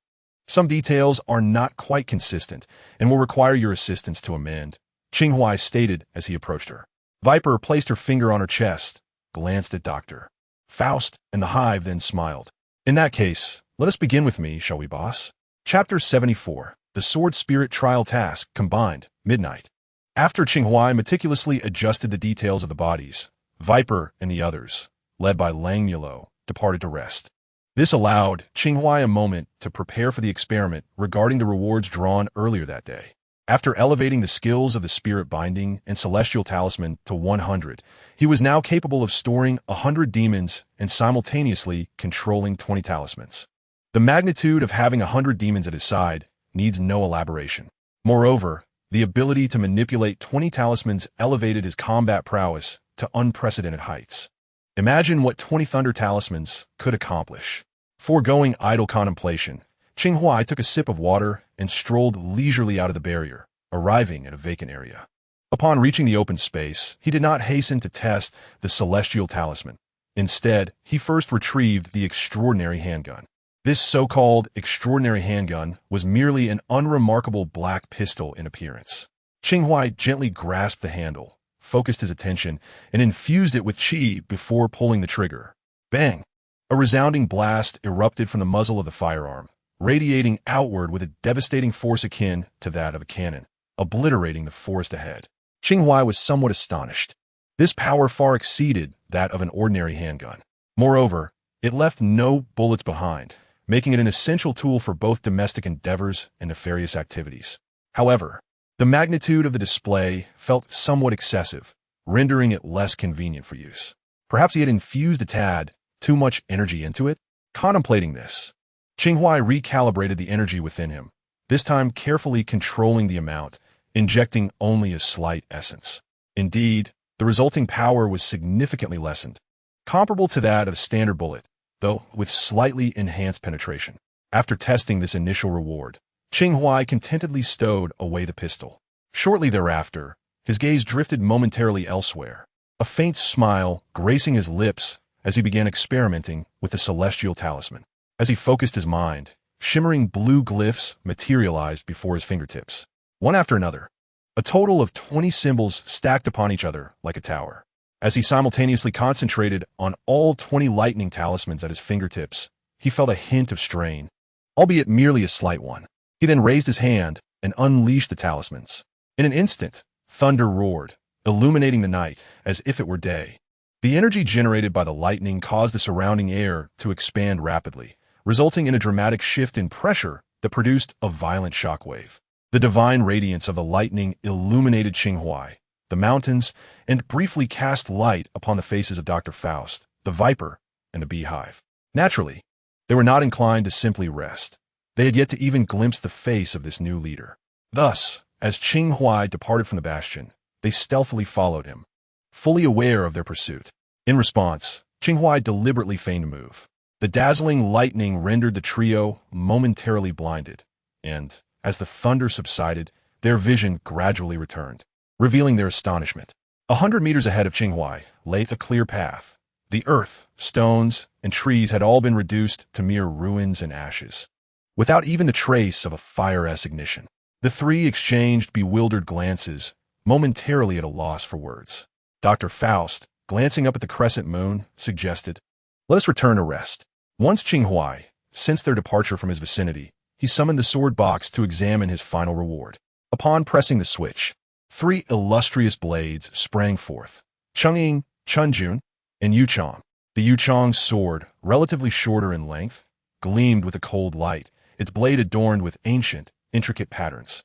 A: some details are not quite consistent and will require your assistance to amend," Qing Huai stated as he approached her. Viper placed her finger on her chest, glanced at Dr. Faust, and the Hive then smiled. "In that case, let us begin with me, shall we, boss?" Chapter 74, The Sword Spirit Trial Task, Combined, Midnight. After Qing Huai meticulously adjusted the details of the bodies, Viper and the others, led by Langmulo, departed to rest. This allowed Qing Huai a moment to prepare for the experiment regarding the rewards drawn earlier that day. After elevating the skills of the Spirit Binding and Celestial Talisman to 100, he was now capable of storing 100 demons and simultaneously controlling 20 talismans. The magnitude of having 100 demons at his side needs no elaboration. Moreover, the ability to manipulate 20 talismans elevated his combat prowess to unprecedented heights. Imagine what 20 Thunder Talismans could accomplish. Foregoing idle contemplation, Qing Huai took a sip of water and strolled leisurely out of the barrier, arriving at a vacant area. Upon reaching the open space, he did not hasten to test the Celestial Talisman. Instead, he first retrieved the Extraordinary Handgun. This so-called Extraordinary Handgun was merely an unremarkable black pistol in appearance. Qing Huai gently grasped the handle, focused his attention, and infused it with qi before pulling the trigger. Bang! A resounding blast erupted from the muzzle of the firearm, radiating outward with a devastating force akin to that of a cannon, obliterating the forest ahead. Qing Huai was somewhat astonished. This power far exceeded that of an ordinary handgun. Moreover, it left no bullets behind, making it an essential tool for both domestic endeavors and nefarious activities. However, the magnitude of the display felt somewhat excessive, rendering it less convenient for use. Perhaps he had infused a tad too much energy into it? Contemplating this, Qing Huai recalibrated the energy within him, this time carefully controlling the amount, injecting only a slight essence. Indeed, the resulting power was significantly lessened, comparable to that of a standard bullet, though with slightly enhanced penetration. After testing this initial reward, Qing Huai contentedly stowed away the pistol. Shortly thereafter, his gaze drifted momentarily elsewhere, a faint smile gracing his lips as he began experimenting with the Celestial Talisman. As he focused his mind, shimmering blue glyphs materialized before his fingertips, one after another, a total of 20 symbols stacked upon each other like a tower. As he simultaneously concentrated on all 20 lightning talismans at his fingertips, he felt a hint of strain, albeit merely a slight one. He then raised his hand and unleashed the talismans. In an instant, thunder roared, illuminating the night as if it were day. The energy generated by the lightning caused the surrounding air to expand rapidly, resulting in a dramatic shift in pressure that produced a violent shockwave. The divine radiance of the lightning illuminated Qing Huai, the mountains, and briefly cast light upon the faces of Dr. Faust, the Viper, and the Beehive. Naturally, they were not inclined to simply rest. They had yet to even glimpse the face of this new leader. Thus, As Qing Huai departed from the bastion, they stealthily followed him, fully aware of their pursuit. In response, Qing Huai deliberately feigned a move. The dazzling lightning rendered the trio momentarily blinded, and, as the thunder subsided, their vision gradually returned, revealing their astonishment. 100 meters ahead of Qing Huai lay a clear path. The earth, stones, and trees had all been reduced to mere ruins and ashes, without even the trace of a fire's ignition. The three exchanged bewildered glances, momentarily at a loss for words. Dr. Faust, glancing up at the crescent moon, suggested, "Let us return to rest." Once Qing Huai sensed their departure from his vicinity, he summoned the sword box to examine his final reward. Upon pressing the switch, 3 illustrious blades sprang forth: Chungying, Chunjun, and Yuchong. The Yuchong's sword, relatively shorter in length, gleamed with a cold light, its blade adorned with ancient, intricate patterns.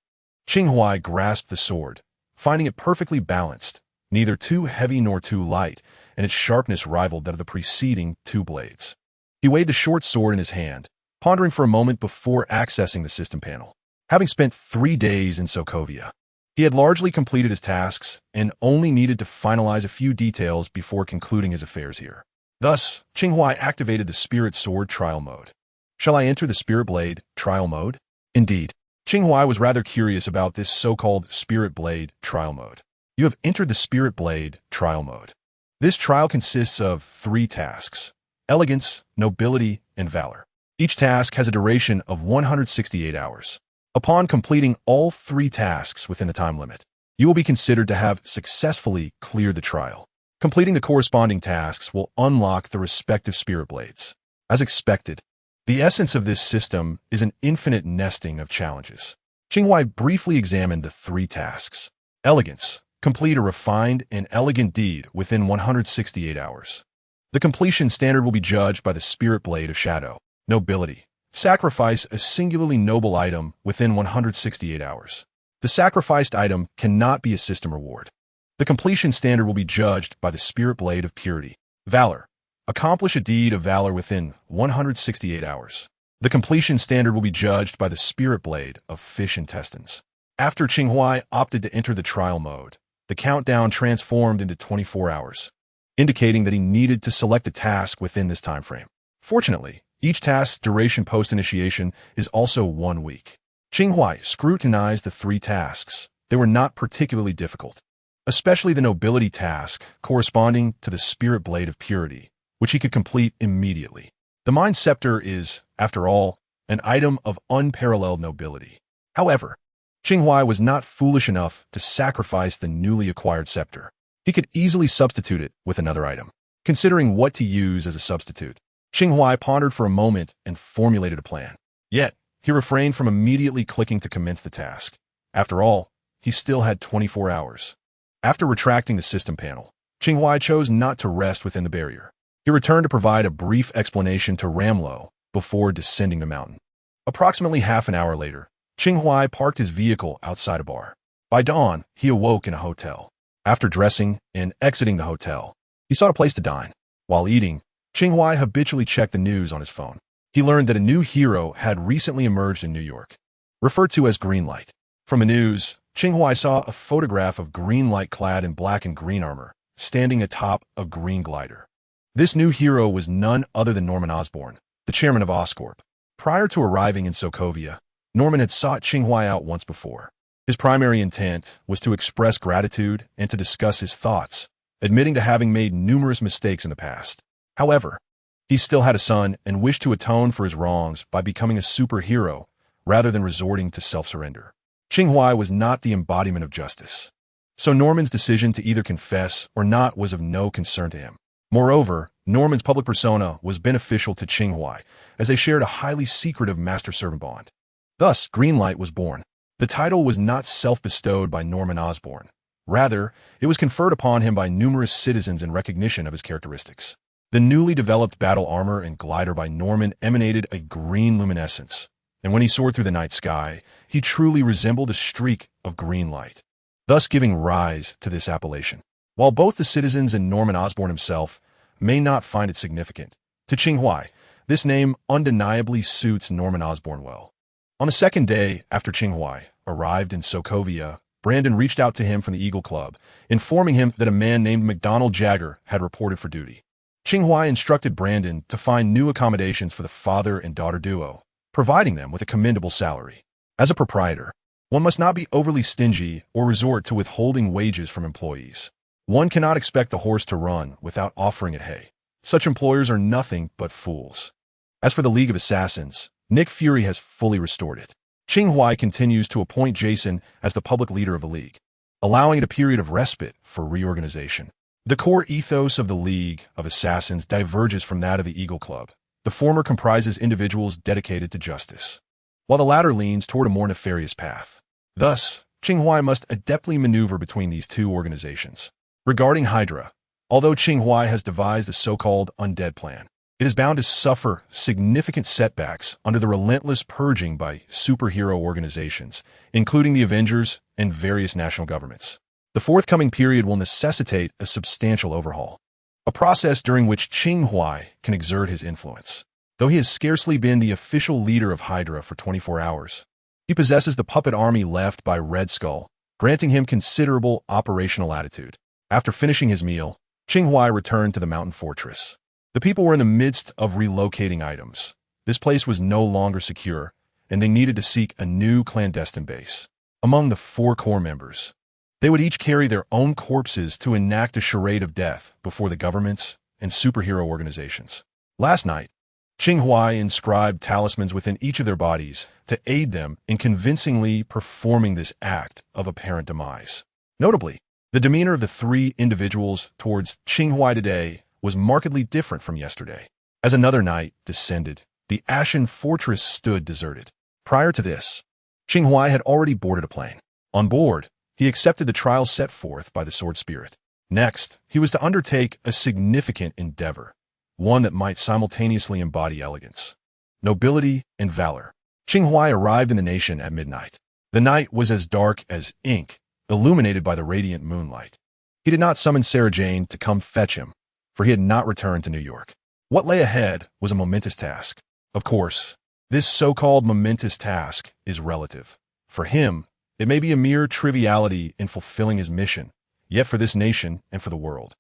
A: Qing Huai grasped the sword, finding it perfectly balanced, neither too heavy nor too light, and its sharpness rivaled that of the preceding 2 blades. He weighed the short sword in his hand, pondering for a moment before accessing the system panel. Having spent 3 days in Sokovia, he had largely completed his tasks and only needed to finalize a few details before concluding his affairs here. Thus, Qing Huai activated the Spirit Sword trial mode. Shall I enter the Spirit Blade trial mode? Indeed, Qing Huai was rather curious about this so-called Spirit Blade trial mode. You have entered the Spirit Blade trial mode. This trial consists of 3 tasks: elegance, nobility, and valor. Each task has a duration of 168 hours. Upon completing all 3 tasks within the time limit, you will be considered to have successfully cleared the trial. Completing the corresponding tasks will unlock the respective Spirit Blades. As expected, the essence of this system is an infinite nesting of challenges. Qing Huai briefly examined the 3 tasks. Elegance: complete a refined and elegant deed within 168 hours. The completion standard will be judged by the Spirit Blade of Shadow. Nobility: sacrifice a singularly noble item within 168 hours. The sacrificed item cannot be a system reward. The completion standard will be judged by the Spirit Blade of Purity. Valor: accomplish a deed of valor within 168 hours. The completion standard will be judged by the Spirit Blade of Fish Intestines. After Qing Huai opted to enter the trial mode, the countdown transformed into 24 hours, indicating that he needed to select a task within this time frame. Fortunately, each task's duration post-initiation is also 1 week. Qing Huai scrutinized the 3 tasks. They were not particularly difficult, especially the nobility task corresponding to the Spirit Blade of Purity, which he could complete immediately. The Mind Scepter is, after all, an item of unparalleled nobility. However, Qing Huai was not foolish enough to sacrifice the newly acquired scepter. He could easily substitute it with another item. Considering what to use as a substitute, Qing Huai pondered for a moment and formulated a plan. Yet, he refrained from immediately clicking to commence the task. After all, he still had 24 hours. After retracting the system panel, Qing Huai chose not to rest within the barrier. He returned to provide a brief explanation to Ramlo before descending the mountain. Approximately half an hour later, Qing Huai parked his vehicle outside a bar. By dawn, he awoke in a hotel. After dressing and exiting the hotel, he sought a place to dine. While eating, Qing Huai habitually checked the news on his phone. He learned that a new hero had recently emerged in New York, referred to as Greenlight. From the news, Qing Huai saw a photograph of Greenlight clad in black and green armor, standing atop a green glider. This new hero was none other than Norman Osborn, the chairman of Oscorp. Prior to arriving in Sokovia, Norman had sought Qing Huai out once before. His primary intent was to express gratitude and to discuss his thoughts, admitting to having made numerous mistakes in the past. However, he still had a son and wished to atone for his wrongs by becoming a superhero rather than resorting to self-surrender. Qing Huai was not the embodiment of justice, so Norman's decision to either confess or not was of no concern to him. Moreover, Norman's public persona was beneficial to Qing Huai, as they shared a highly secretive master-servant bond. Thus, Greenlight was born. The title was not self-bestowed by Norman Osborn. Rather, it was conferred upon him by numerous citizens in recognition of his characteristics. The newly developed battle armor and glider by Norman emanated a green luminescence, and when he soared through the night sky, he truly resembled a streak of green light, thus giving rise to this appellation. While both the citizens and Norman Osborn himself may not find it significant, to Qing Huai, this name undeniably suits Norman Osborn well. On the second day after Qing Huai arrived in Sokovia, Brandon reached out to him from the Eagle Club, informing him that a man named McDonald Jagger had reported for duty. Qing Huai instructed Brandon to find new accommodations for the father and daughter duo, providing them with a commendable salary. As a proprietor, one must not be overly stingy or resort to withholding wages from employees. One cannot expect the horse to run without offering it hay. Such employers are nothing but fools. As for the League of Assassins, Nick Fury has fully restored it. Qing Huai continues to appoint Jason as the public leader of the League, allowing it a period of respite for reorganization. The core ethos of the League of Assassins diverges from that of the Eagle Club. The former comprises individuals dedicated to justice, while the latter leans toward a more nefarious path. Thus, Qing Huai must adeptly maneuver between these two organizations. Regarding Hydra, although Qing Huai has devised a so-called undead plan, it is bound to suffer significant setbacks under the relentless purging by superhero organizations, including the Avengers and various national governments. The forthcoming period will necessitate a substantial overhaul, a process during which Qing Huai can exert his influence. Though he has scarcely been the official leader of Hydra for 24 hours, he possesses the puppet army left by Red Skull, granting him considerable operational latitude. After finishing his meal, Qing Huai returned to the mountain fortress. The people were in the midst of relocating items. This place was no longer secure, and they needed to seek a new clandestine base. Among the 4 core members, they would each carry their own corpses to enact a charade of death before the governments and superhero organizations. Last night, Qing Huai inscribed talismans within each of their bodies to aid them in convincingly performing this act of apparent demise. Notably, the demeanor of the 3 individuals towards Qing Huai today was markedly different from yesterday. As another night descended, the Ashen Fortress stood deserted. Prior to this, Qing Huai had already boarded a plane. On board, he accepted the trial set forth by the Sword Spirit. Next, he was to undertake a significant endeavor, one that might simultaneously embody elegance, nobility, and valor. Qing Huai arrived in the nation at midnight. The night was as dark as ink, illuminated by the radiant moonlight. He did not summon Sarah Jane to come fetch him, for he had not returned to New York. What lay ahead was a momentous task. Of course, this so-called momentous task is relative. For him, it may be a mere triviality in fulfilling his mission, yet for this nation and for the world,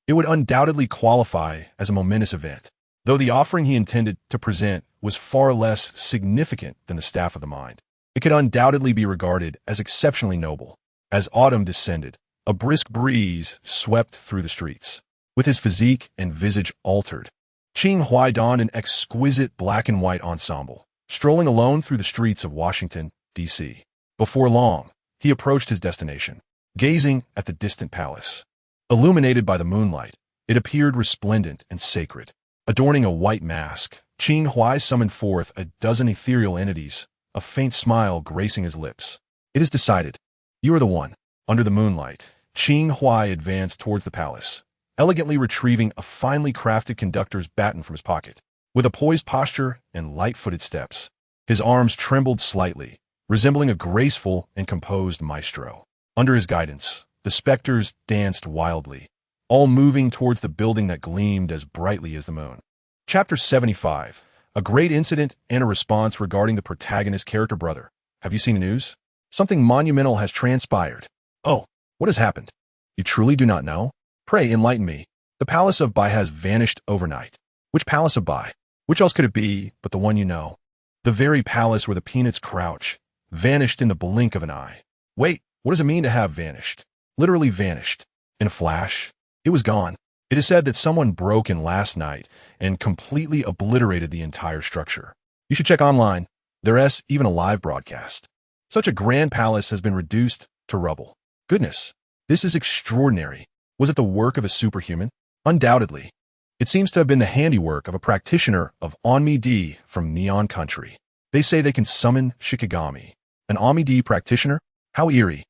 A: it would undoubtedly qualify as a momentous event, though the offering he intended to present was far less significant than the staff of the mind. It could undoubtedly be regarded as exceptionally noble. As autumn descended, a brisk breeze swept through the streets. With his physique and visage altered, Qing Huai donned an exquisite black and white ensemble, strolling alone through the streets of Washington, D.C. Before long, he approached his destination, gazing at the distant palace. Illuminated by the moonlight, it appeared resplendent and sacred. Adorning a white mask, Qing Huai summoned forth a dozen ethereal entities, a faint smile gracing his lips. It is decided. You are the one. Under the moonlight, Qing Huai advanced towards the palace, elegantly retrieving a finely crafted conductor's baton from his pocket. With a poised posture and light-footed steps, his arms trembled slightly, resembling a graceful and composed maestro. Under his guidance, the specters danced wildly, all moving towards the building that gleamed as brightly as the moon. Chapter 75. A great incident and a response regarding the protagonist's character brother. Have you seen the news? Something monumental has transpired. Oh, what has happened? You truly do not know? Pray enlighten me. The palace of Bai has vanished overnight. Which palace of Bai? Which else could it be but the one you know? The very palace where the peanuts crouch, vanished in the blink of an eye. Wait, what does it mean to have vanished? Literally vanished. In a flash, it was gone. It is said that someone broke in last night and completely obliterated the entire structure. You should check online. There's even a live broadcast. Such a grand palace has been reduced to rubble. Goodness, this is extraordinary. Was it the work of a superhuman? Undoubtedly. It seems to have been the handiwork of a practitioner of Onmi-D from Neon Country. They say they can summon Shikigami. An Onmi-D practitioner? How eerie.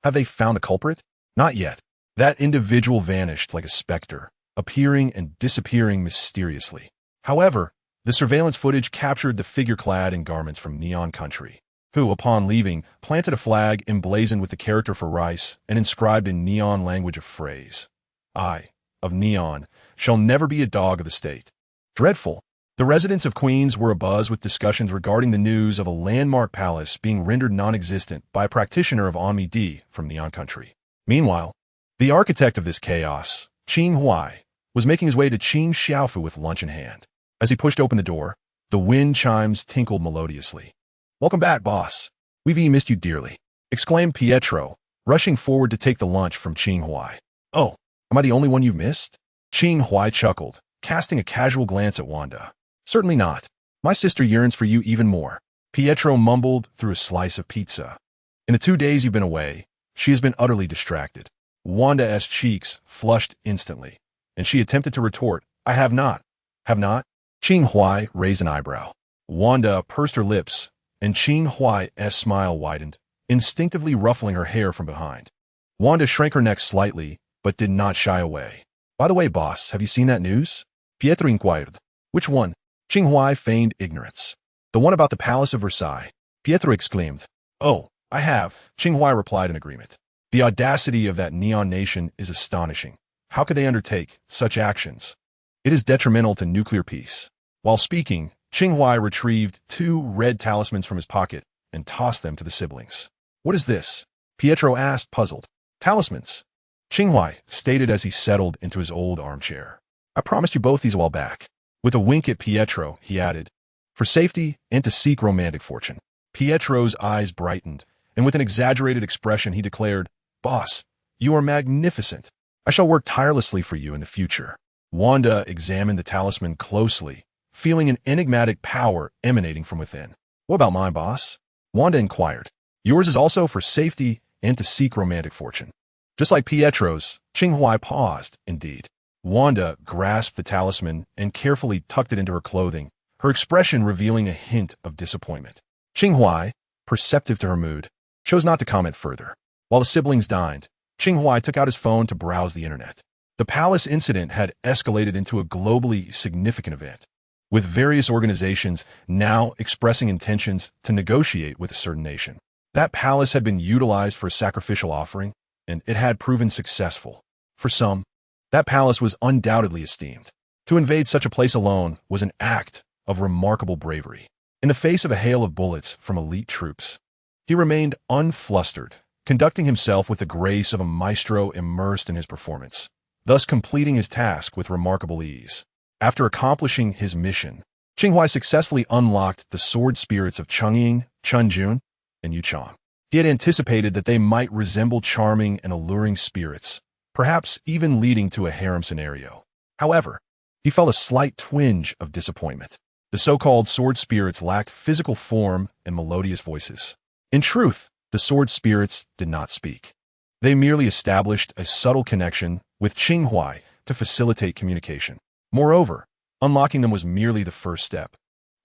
A: Have they found the culprit? Not yet. That individual vanished like a specter, appearing and disappearing mysteriously. However, the surveillance footage captured the figure clad in garments from Neon Country, who, upon leaving, planted a flag emblazoned with the character for rice and inscribed in neon language a phrase, "I, of Neon, shall never be a dog of the state." Dreadful. The residents of Queens were abuzz with discussions regarding the news of a landmark palace being rendered non-existent by a practitioner of Anmi D from Neon Country. Meanwhile, the architect of this chaos, Qing Huai, was making his way to Qing Xiaofu with lunch in hand. As he pushed open the door, the wind chimes tinkled melodiously. "Welcome back, boss. We've missed you dearly," exclaimed Pietro, rushing forward to take the lunch from Qing Huai. "Oh, am I the only one you've missed?" Qing Huai chuckled, casting a casual glance at Wanda. "Certainly not. My sister yearns for you even more," Pietro mumbled through a slice of pizza. "In the 2 days you've been away, she has been utterly distracted." Wanda's cheeks flushed instantly, and she attempted to retort, "I have not." "Have not?" Qing Huai raised an eyebrow. Wanda pursed her lips, and Qing Huai's smile widened, instinctively ruffling her hair from behind. Wanda shrank her neck slightly, but did not shy away. "By the way, boss, have you seen that news?" Pietro inquired. "Which one?" Qing Huai feigned ignorance. "The one about the Palace of Versailles," Pietro exclaimed. "Oh, I have," Qing Huai replied in agreement. "The audacity of that neon nation is astonishing. How could they undertake such actions? It is detrimental to nuclear peace." While speaking, Qing Huai retrieved 2 red talismans from his pocket and tossed them to the siblings. "What is this?" Pietro asked, puzzled. "Talismans," Qing Huai stated as he settled into his old armchair. "I promised you both these a while back." With a wink at Pietro, he added, "For safety and to seek romantic fortune." Pietro's eyes brightened, and with an exaggerated expression he declared, "Boss, you are magnificent. I shall work tirelessly for you in the future." Wanda examined the talisman closely, feeling an enigmatic power emanating from within. "What about mine, boss?" Wanda inquired. "Yours is also for safety and to seek romantic fortune." Just like Pietro's, Qing Huai paused, indeed. Wanda grasped the talisman and carefully tucked it into her clothing, her expression revealing a hint of disappointment. Qing Huai, perceptive to her mood, chose not to comment further. While the siblings dined, Qing Huai took out his phone to browse the internet. The palace incident had escalated into a globally significant event, with various organizations now expressing intentions to negotiate with a certain nation. That palace had been utilized for a sacrificial offering, and it had proven successful. For some, that palace was undoubtedly esteemed. To invade such a place alone was an act of remarkable bravery. In the face of a hail of bullets from elite troops, he remained unflustered, conducting himself with the grace of a maestro immersed in his performance, thus completing his task with remarkable ease. After accomplishing his mission, Qing Huai successfully unlocked the sword spirits of Chungying, Chunjun, and Yuchang. He had anticipated that they might resemble charming and alluring spirits, perhaps even leading to a harem scenario. However, he felt a slight twinge of disappointment. The so-called sword spirits lacked physical form and melodious voices. In truth, the sword spirits did not speak. They merely established a subtle connection with Qing Huai to facilitate communication. Moreover, unlocking them was merely the first step.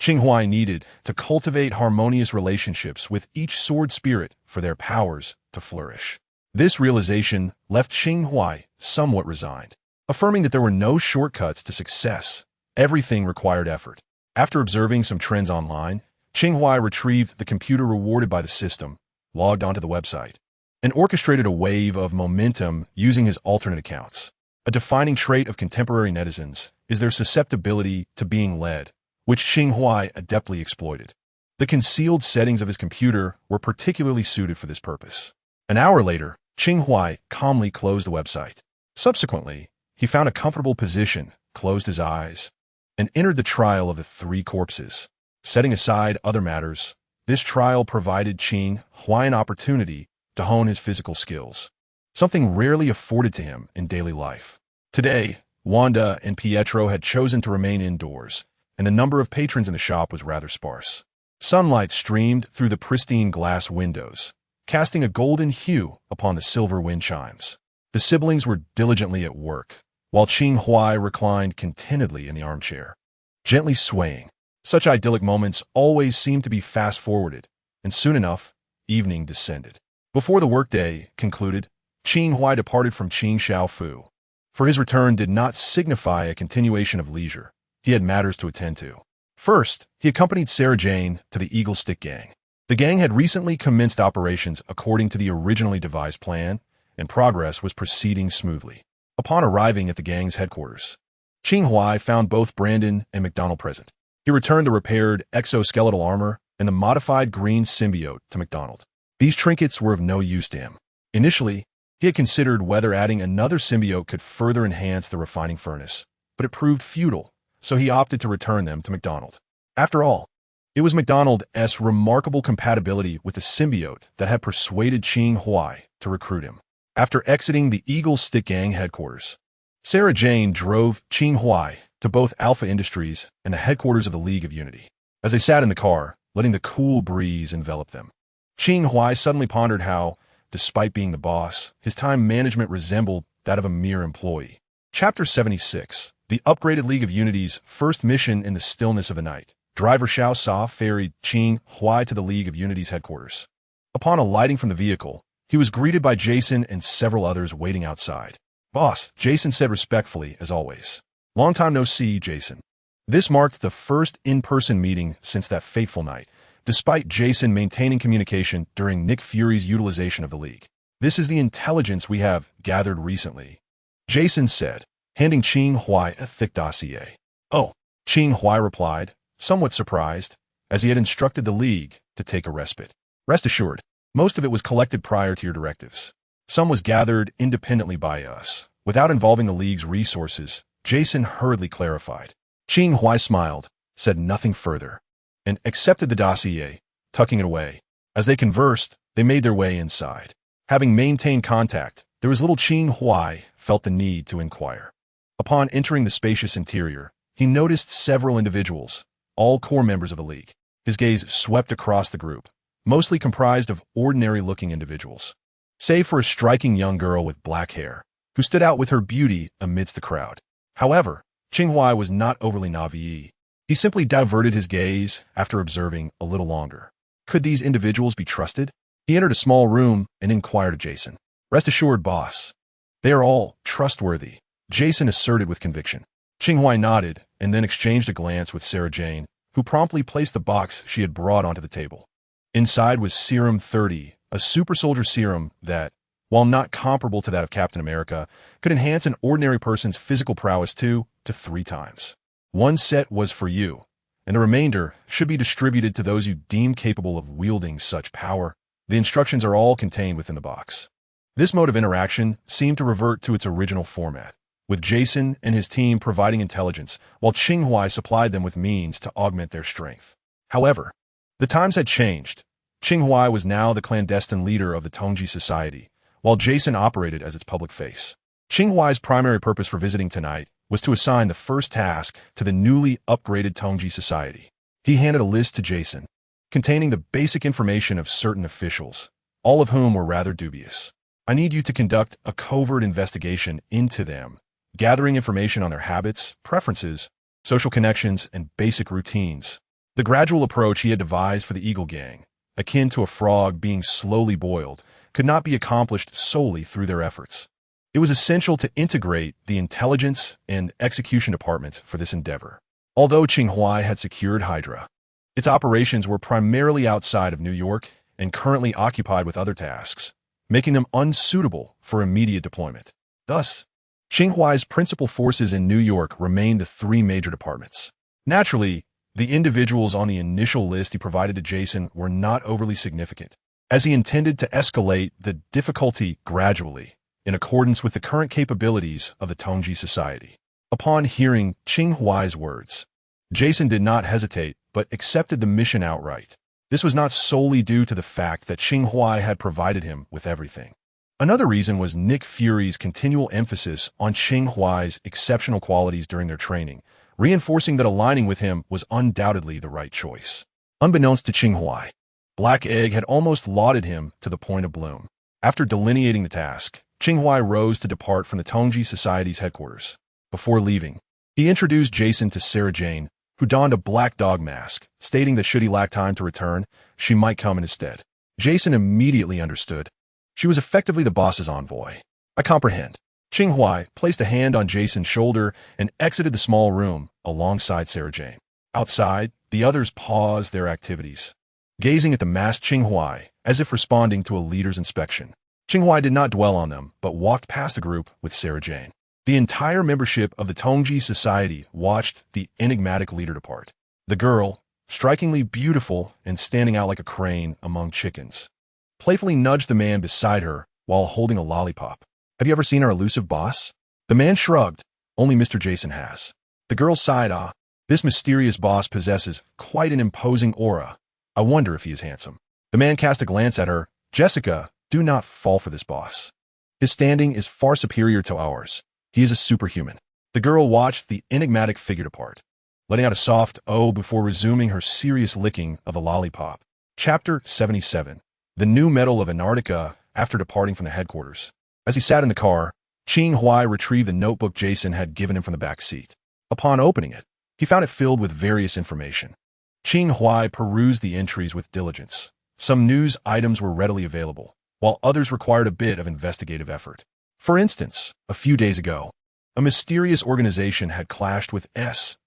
A: Qing Huai needed to cultivate harmonious relationships with each sword spirit for their powers to flourish. This realization left Qing Huai somewhat resigned, affirming that there were no shortcuts to success. Everything required effort. After observing some trends online, Qing Huai retrieved the computer rewarded by the system, logged onto the website, and orchestrated a wave of momentum using his alternate accounts. A defining trait of contemporary netizens is their susceptibility to being led, which Qing Huai adeptly exploited. The concealed settings of his computer were particularly suited for this purpose. An hour later, Qing Huai calmly closed the website. Subsequently, he found a comfortable position, closed his eyes, and entered the trial of the 3 corpses. Setting aside other matters, this trial provided Qing Huai an opportunity to hone his physical skills, something rarely afforded to him in daily life. Today, Wanda and Pietro had chosen to remain indoors, and the number of patrons in the shop was rather sparse. Sunlight streamed through the pristine glass windows, casting a golden hue upon the silver wind chimes. The siblings were diligently at work, while Qing Huai reclined contentedly in the armchair, gently swaying. Such idyllic moments always seemed to be fast-forwarded, and soon enough, evening descended. Before the workday concluded, Qing Huai departed from Qing Xiaofu, for his return did not signify a continuation of leisure. He had matters to attend to. First, he accompanied Sarah Jane to the Eagle Stick Gang. The gang had recently commenced operations according to the originally devised plan, and progress was proceeding smoothly. Upon arriving at the gang's headquarters, Qing Huai found both Brandon and McDonald present. He returned the repaired exoskeletal armor and the modified green symbiote to McDonald. These trinkets were of no use to him. Initially, he had considered whether adding another symbiote could further enhance the refining furnace, but it proved futile, so he opted to return them to McDonald. After all, it was McDonald's remarkable compatibility with the symbiote that had persuaded Qing Huai to recruit him. After exiting the Eagle Stick Gang headquarters, Sarah Jane drove Qing Huai to both Alpha Industries and the headquarters of the League of Unity. As they sat in the car, letting the cool breeze envelop them, Qing Huai suddenly pondered how, despite being the boss, his time management resembled that of a mere employee. Chapter 76, the upgraded League of Unity's first mission in the stillness of the night. Driver Xiao Sa ferried Qing Huai to the League of Unity's headquarters. Upon alighting from the vehicle, he was greeted by Jason and several others waiting outside. "Boss," Jason said respectfully, as always. "Long time no see, Jason." This marked the first in-person meeting since that fateful night, despite Jason maintaining communication during Nick Fury's utilization of the League. "This is the intelligence we have gathered recently," Jason said, handing Qing Huai a thick dossier. "Oh," Qing Huai replied, somewhat surprised, as he had instructed the League to take a respite. "Rest assured, most of it was collected prior to your directives. Some was gathered independently by us, without involving the League's resources," Jason hurriedly clarified. Qing Huai smiled, said nothing further, and accepted the dossier, tucking it away. As they conversed, they made their way inside. Having maintained contact, there was little Qing Huai felt the need to inquire. Upon entering the spacious interior, he noticed several individuals, all core members of the League. His gaze swept across the group, mostly comprised of ordinary-looking individuals, save for a striking young girl with black hair, who stood out with her beauty amidst the crowd. However, Qing Huai was not overly naive. He simply diverted his gaze after observing a little longer. Could these individuals be trusted? He entered a small room and inquired of Jason. "Rest assured, boss. They are all trustworthy," Jason asserted with conviction. Qing Huai nodded and then exchanged a glance with Sarah Jane, who promptly placed the box she had brought onto the table. Inside was Serum 30, a super soldier serum that, while not comparable to that of Captain America, could enhance an ordinary person's physical prowess 2 to 3 times. One set was for you, and the remainder should be distributed to those you deem capable of wielding such power. The instructions are all contained within the box. This mode of interaction seemed to revert to its original format, with Jason and his team providing intelligence, while Qing Huai supplied them with means to augment their strength. However, the times had changed. Qing Huai was now the clandestine leader of the Tongji Society, while Jason operated as its public face. Qing Huai's primary purpose for visiting tonight was to assign the first task to the newly upgraded Tongji Society. He handed a list to Jason, containing the basic information of certain officials, all of whom were rather dubious. "I need you to conduct a covert investigation into them, gathering information on their habits, preferences, social connections, and basic routines." The gradual approach he had devised for the Eagle Gang, akin to a frog being slowly boiled, could not be accomplished solely through their efforts. It was essential to integrate the intelligence and execution departments for this endeavor. Although Qing Huai had secured Hydra, its operations were primarily outside of New York and currently occupied with other tasks, making them unsuitable for immediate deployment. Thus, Qing Huai's principal forces in New York remained the 3 major departments. Naturally, the individuals on the initial list he provided to Jason were not overly significant, as he intended to escalate the difficulty gradually, in accordance with the current capabilities of the Tongji Society. Upon hearing Qing Huai's words, Jason did not hesitate, but accepted the mission outright. This was not solely due to the fact that Qing Huai had provided him with everything. Another reason was Nick Fury's continual emphasis on Qing Huai's exceptional qualities during their training, reinforcing that aligning with him was undoubtedly the right choice. Unbeknownst to Qing Huai, Black Egg had almost lauded him to the point of bloom. After delineating the task, Qing Huai rose to depart from the Tongji Society's headquarters. Before leaving, he introduced Jason to Sarah Jane, who donned a black dog mask, stating that should he lack time to return, she might come in his stead. Jason immediately understood. She was effectively the boss's envoy. "I comprehend." Qing Huai placed a hand on Jason's shoulder and exited the small room alongside Sarah Jane. Outside, the others paused their activities, gazing at the masked Qing Huai as if responding to a leader's inspection. Qing Huai did not dwell on them, but walked past the group with Sarah Jane. The entire membership of the Tongji Society watched the enigmatic leader depart. The girl, strikingly beautiful and standing out like a crane among chickens, playfully nudged the man beside her while holding a lollipop. Have you ever seen our elusive boss? The man shrugged. Only Mr. Jason has. The girl sighed. Ah, this mysterious boss possesses quite an imposing aura. I wonder if he is handsome. The man cast a glance at her. Jessica, do not fall for this boss. His standing is far superior to ours. He is a superhuman. The girl watched the enigmatic figure depart, letting out a soft "oh" before resuming her serious licking of the lollipop. Chapter 77. The New Metal of Antarctica after departing from the headquarters. As he sat in the car, Qing Huai retrieved the notebook Jason had given him from the back seat. Upon opening it, he found it filled with various information. Qing Huai perused the entries with diligence. Some news items were readily available, while others required a bit of investigative effort. For instance, a few days ago, a mysterious organization had clashed with SHIELD,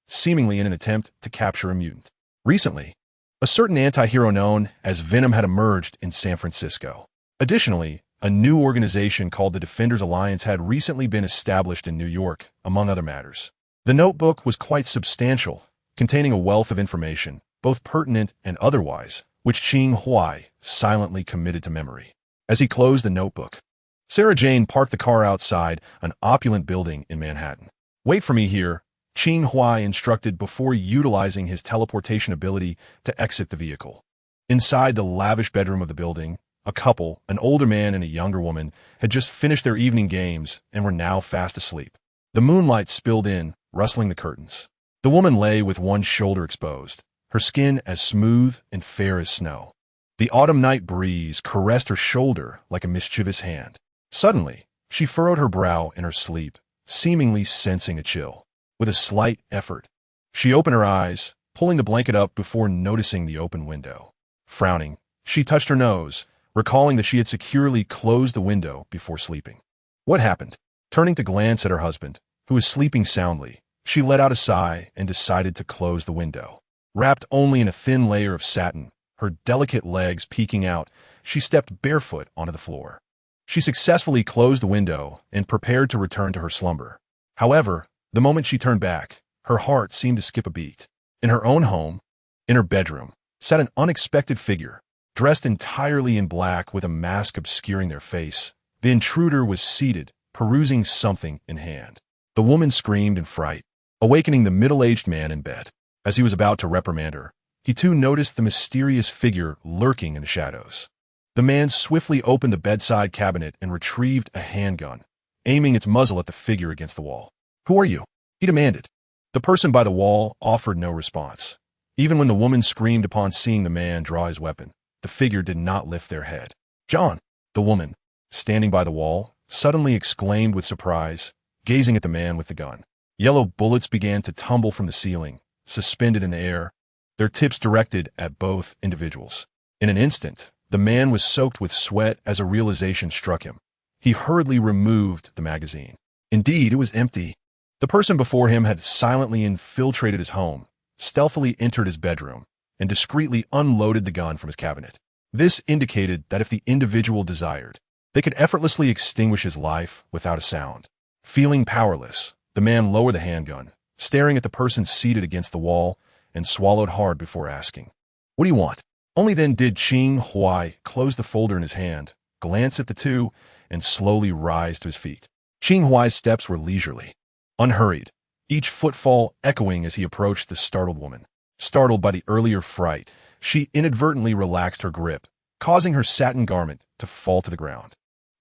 A: seemingly in an attempt to capture a mutant. Recently, a certain anti-hero known as Venom had emerged in San Francisco. Additionally, a new organization called the Defenders Alliance had recently been established in New York, among other matters. The notebook was quite substantial, containing a wealth of information, both pertinent and otherwise, which Qing Huai silently committed to memory. As he closed the notebook, Sarah Jane parked the car outside an opulent building in Manhattan. Wait for me here, Qing Huai instructed before utilizing his teleportation ability to exit the vehicle. Inside the lavish bedroom of the building, a couple, an older man and a younger woman, had just finished their evening games and were now fast asleep. The moonlight spilled in, rustling the curtains. The woman lay with one shoulder exposed, her skin as smooth and fair as snow. The autumn night breeze caressed her shoulder like a mischievous hand. Suddenly, she furrowed her brow in her sleep, seemingly sensing a chill. With a slight effort, she opened her eyes, pulling the blanket up before noticing the open window. Frowning, she touched her nose, recalling that she had securely closed the window before sleeping. What happened? Turning to glance at her husband, who was sleeping soundly, she let out a sigh and decided to close the window. Wrapped only in a thin layer of satin, her delicate legs peeking out, she stepped barefoot onto the floor. She successfully closed the window and prepared to return to her slumber. However, the moment she turned back, her heart seemed to skip a beat. In her own home, in her bedroom, sat an unexpected figure, dressed entirely in black with a mask obscuring their face. The intruder was seated, perusing something in hand. The woman screamed in fright, awakening the middle-aged man in bed. As he was about to reprimand her, he too noticed the mysterious figure lurking in the shadows. The man swiftly opened the bedside cabinet and retrieved a handgun, aiming its muzzle at the figure against the wall. "Who are you?" he demanded. The person by the wall offered no response. Even when the woman screamed upon seeing the man draw his weapon, the figure did not lift their head. "John!" The woman, standing by the wall, suddenly exclaimed with surprise, gazing at the man with the gun. Yellow bullets began to tumble from the ceiling, suspended in the air, their tips directed at both individuals. In an instant, the man was soaked with sweat as a realization struck him. He hurriedly removed the magazine. Indeed, it was empty. The person before him had silently infiltrated his home, stealthily entered his bedroom, and discreetly unloaded the gun from his cabinet. This indicated that if the individual desired, they could effortlessly extinguish his life without a sound. Feeling powerless, the man lowered the handgun, staring at the person seated against the wall, and swallowed hard before asking, "What do you want?" Only then did Qing Huai close the folder in his hand, glance at the two, and slowly rise to his feet. Qing Huai's steps were leisurely, unhurried, each footfall echoing as he approached the startled woman. Startled by the earlier fright, she inadvertently relaxed her grip, causing her satin garment to fall to the ground.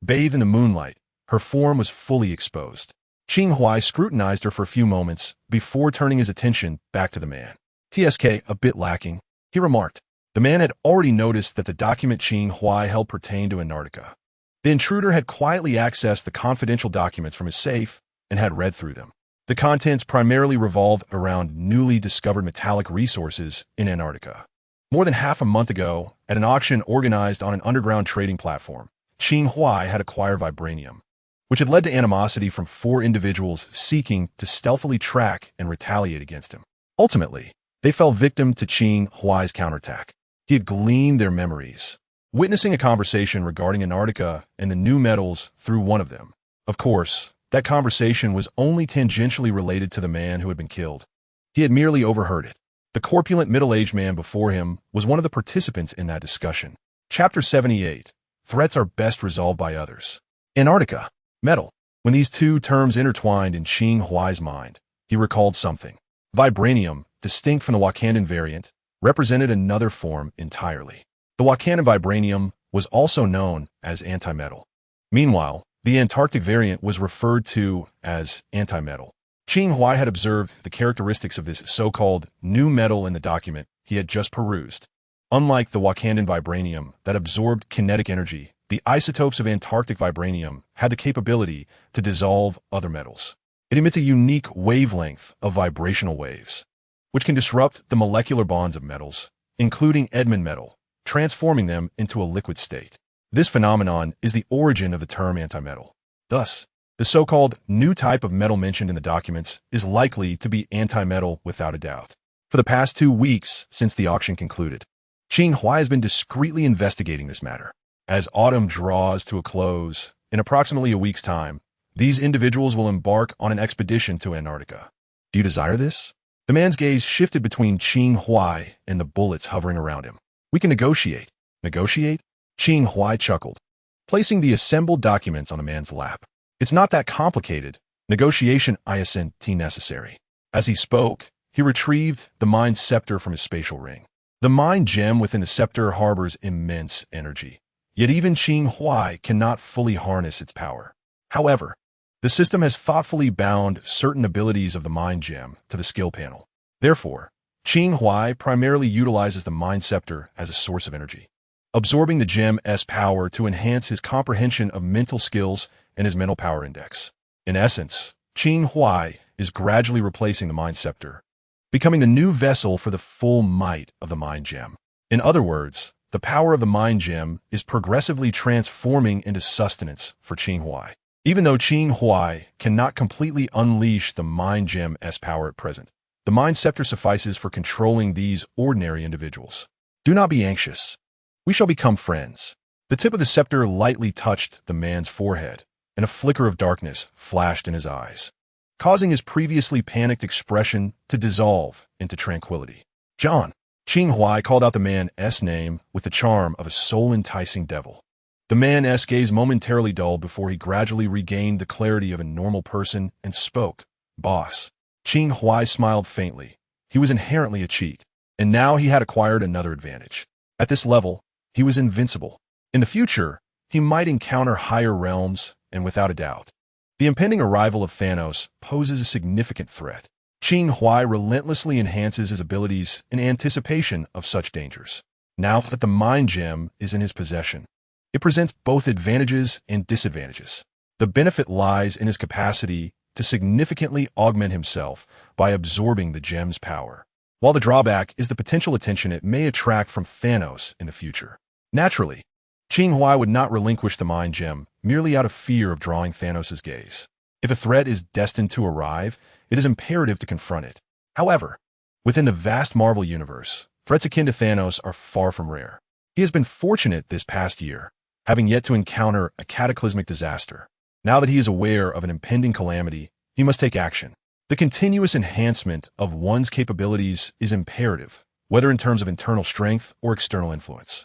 A: Bathed in the moonlight, her form was fully exposed. Qing Huai scrutinized her for a few moments before turning his attention back to the man. "TSK a bit lacking," he remarked. The man had already noticed that the document Qing Huai held pertained to Antarctica. The intruder had quietly accessed the confidential documents from his safe and had read through them. The contents primarily revolved around newly discovered metallic resources in Antarctica. More than half a month ago, at an auction organized on an underground trading platform, Qing Huai had acquired vibranium, which had led to animosity from 4 individuals seeking to stealthily track and retaliate against him. Ultimately, they fell victim to Qing Huai's counterattack. He had gleaned their memories, witnessing a conversation regarding Antarctica and the new metals through one of them. Of course, That conversation was only tangentially related to the man who had been killed. He had merely overheard it. The corpulent middle-aged man before him was one of the participants in that discussion. Chapter 78. Threats are best resolved by others. Antarctica. Metal. When these two terms intertwined in Qing Huai's mind, he recalled something. Vibranium, distinct from the Wakandan variant, represented another form entirely. The Wakandan vibranium was also known as antimetal. Meanwhile, the Antarctic variant was referred to as antimetal. Qing Huai had observed the characteristics of this so-called new metal in the document he had just perused. Unlike the Wakandan vibranium that absorbed kinetic energy, the isotopes of Antarctic vibranium had the capability to dissolve other metals. It emits a unique wavelength of vibrational waves, which can disrupt the molecular bonds of metals, including Edmund metal, transforming them into a liquid state. This phenomenon is the origin of the term antimetal. Thus, the so-called new type of metal mentioned in the documents is likely to be antimetal without a doubt. For the past 2 weeks since the auction concluded, Qing Huai has been discreetly investigating this matter. As autumn draws to a close, in approximately a week's time, these individuals will embark on an expedition to Antarctica. Do you desire this? The man's gaze shifted between Qing Huai and the bullets hovering around him. We can negotiate. Negotiate? Qing Huai chuckled, placing the assembled documents on the man's lap. It's not that complicated. Negotiation isn't necessary. As he spoke, he retrieved the mind scepter from his spatial ring. The mind gem within the scepter harbors immense energy. Yet even Qing Huai cannot fully harness its power. However, the system has thoughtfully bound certain abilities of the mind gem to the skill panel. Therefore, Qing Huai primarily utilizes the mind scepter as a source of energy, absorbing the gem's power to enhance his comprehension of mental skills and his mental power index. In essence, Qing Huai is gradually replacing the mind scepter, becoming the new vessel for the full might of the mind gem. In other words, the power of the mind gem is progressively transforming into sustenance for Qing Huai. Even though Qing Huai cannot completely unleash the mind gem's power at present, the mind scepter suffices for controlling these ordinary individuals. Do not be anxious. We shall become friends. The tip of the scepter lightly touched the man's forehead, and a flicker of darkness flashed in his eyes, causing his previously panicked expression to dissolve into tranquility. John. Qing Huai called out the man's name with the charm of a soul-enticing devil. The man's gaze momentarily dulled before he gradually regained the clarity of a normal person and spoke. Boss. Qing Huai smiled faintly. He was inherently a cheat, and now he had acquired another advantage. At this level, he was invincible. In the future, he might encounter higher realms, and without a doubt, the impending arrival of Thanos poses a significant threat. Qing Huai relentlessly enhances his abilities in anticipation of such dangers. Now that the mind gem is in his possession, it presents both advantages and disadvantages. The benefit lies in his capacity to significantly augment himself by absorbing the gem's power, while the drawback is the potential attention it may attract from Thanos in the future. Naturally, Qing Huai would not relinquish the mind gem merely out of fear of drawing Thanos' gaze. If a threat is destined to arrive, it is imperative to confront it. However, within the vast Marvel universe, threats akin to Thanos are far from rare. He has been fortunate this past year, having yet to encounter a cataclysmic disaster. Now that he is aware of an impending calamity, he must take action. The continuous enhancement of one's capabilities is imperative, whether in terms of internal strength or external influence.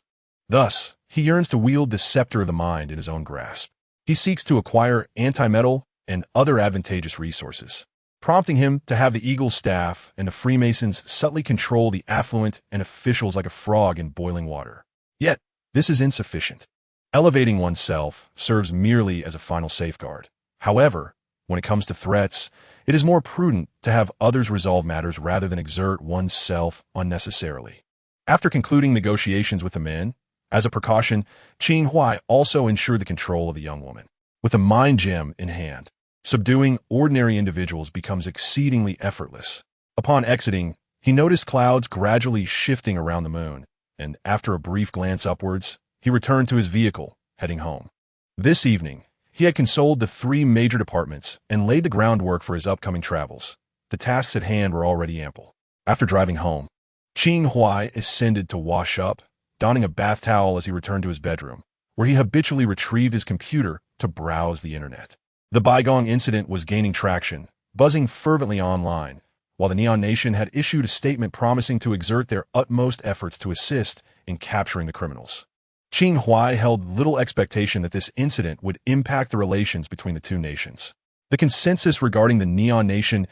A: Thus, he yearns to wield the scepter of the mind in his own grasp. He seeks to acquire antimetal and other advantageous resources, prompting him to have the eagle's staff and the Freemasons subtly control the affluent and officials like a frog in boiling water. Yet, this is insufficient. Elevating oneself serves merely as a final safeguard. However, when it comes to threats, it is more prudent to have others resolve matters rather than exert oneself unnecessarily. After concluding negotiations with the men, as a precaution, Qing Huai also ensured the control of the young woman. With a mind gem in hand, subduing ordinary individuals becomes exceedingly effortless. Upon exiting, he noticed clouds gradually shifting around the moon, and after a brief glance upwards, he returned to his vehicle, heading home. This evening, he had consoled the 3 major departments and laid the groundwork for his upcoming travels. The tasks at hand were already ample. After driving home, Qing Huai ascended to wash up, donning a bath towel as he returned to his bedroom, where he habitually retrieved his computer to browse the internet. The Baigong incident was gaining traction, buzzing fervently online, while the Neon Nation had issued a statement promising to exert their utmost efforts to assist in capturing the criminals. Qing Huai held little expectation that this incident would impact the relations between the two nations. The consensus regarding the Neon Nation's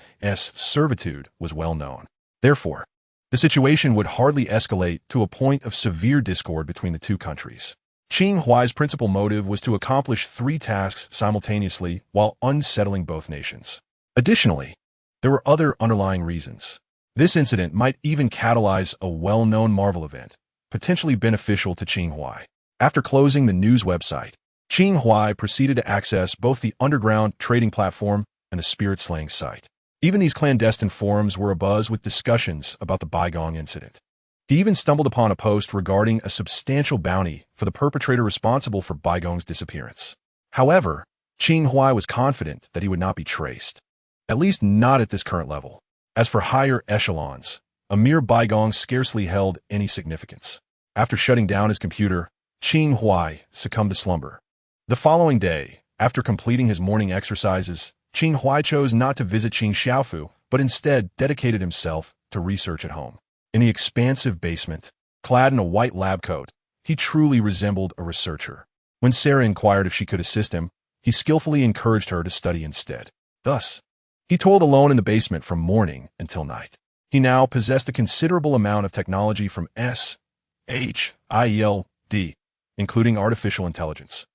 A: servitude was well known. Therefore, the situation would hardly escalate to a point of severe discord between the two countries. Qing Huai's principal motive was to accomplish 3 tasks simultaneously while unsettling both nations. Additionally, there were other underlying reasons. This incident might even catalyze a well-known Marvel event, potentially beneficial to Qing Huai. After closing the news website, Qing Huai proceeded to access both the underground trading platform and the spirit-slaying site. Even these clandestine forums were abuzz with discussions about the Baigong incident. He even stumbled upon a post regarding a substantial bounty for the perpetrator responsible for Baigong's disappearance. However, Qing Huai was confident that he would not be traced, at least not at this current level. As for higher echelons, a mere Baigong scarcely held any significance. After shutting down his computer, Qing Huai succumbed to slumber. The following day, after completing his morning exercises, Qing Huai chose not to visit Qing Xiaofu, but instead dedicated himself to research at home. In the expansive basement, clad in a white lab coat, he truly resembled a researcher. When Sarah inquired if she could assist him, he skillfully encouraged her to study instead. Thus, he toiled alone in the basement from morning until night. He now possessed a considerable amount of technology from SHIELD, including artificial intelligence,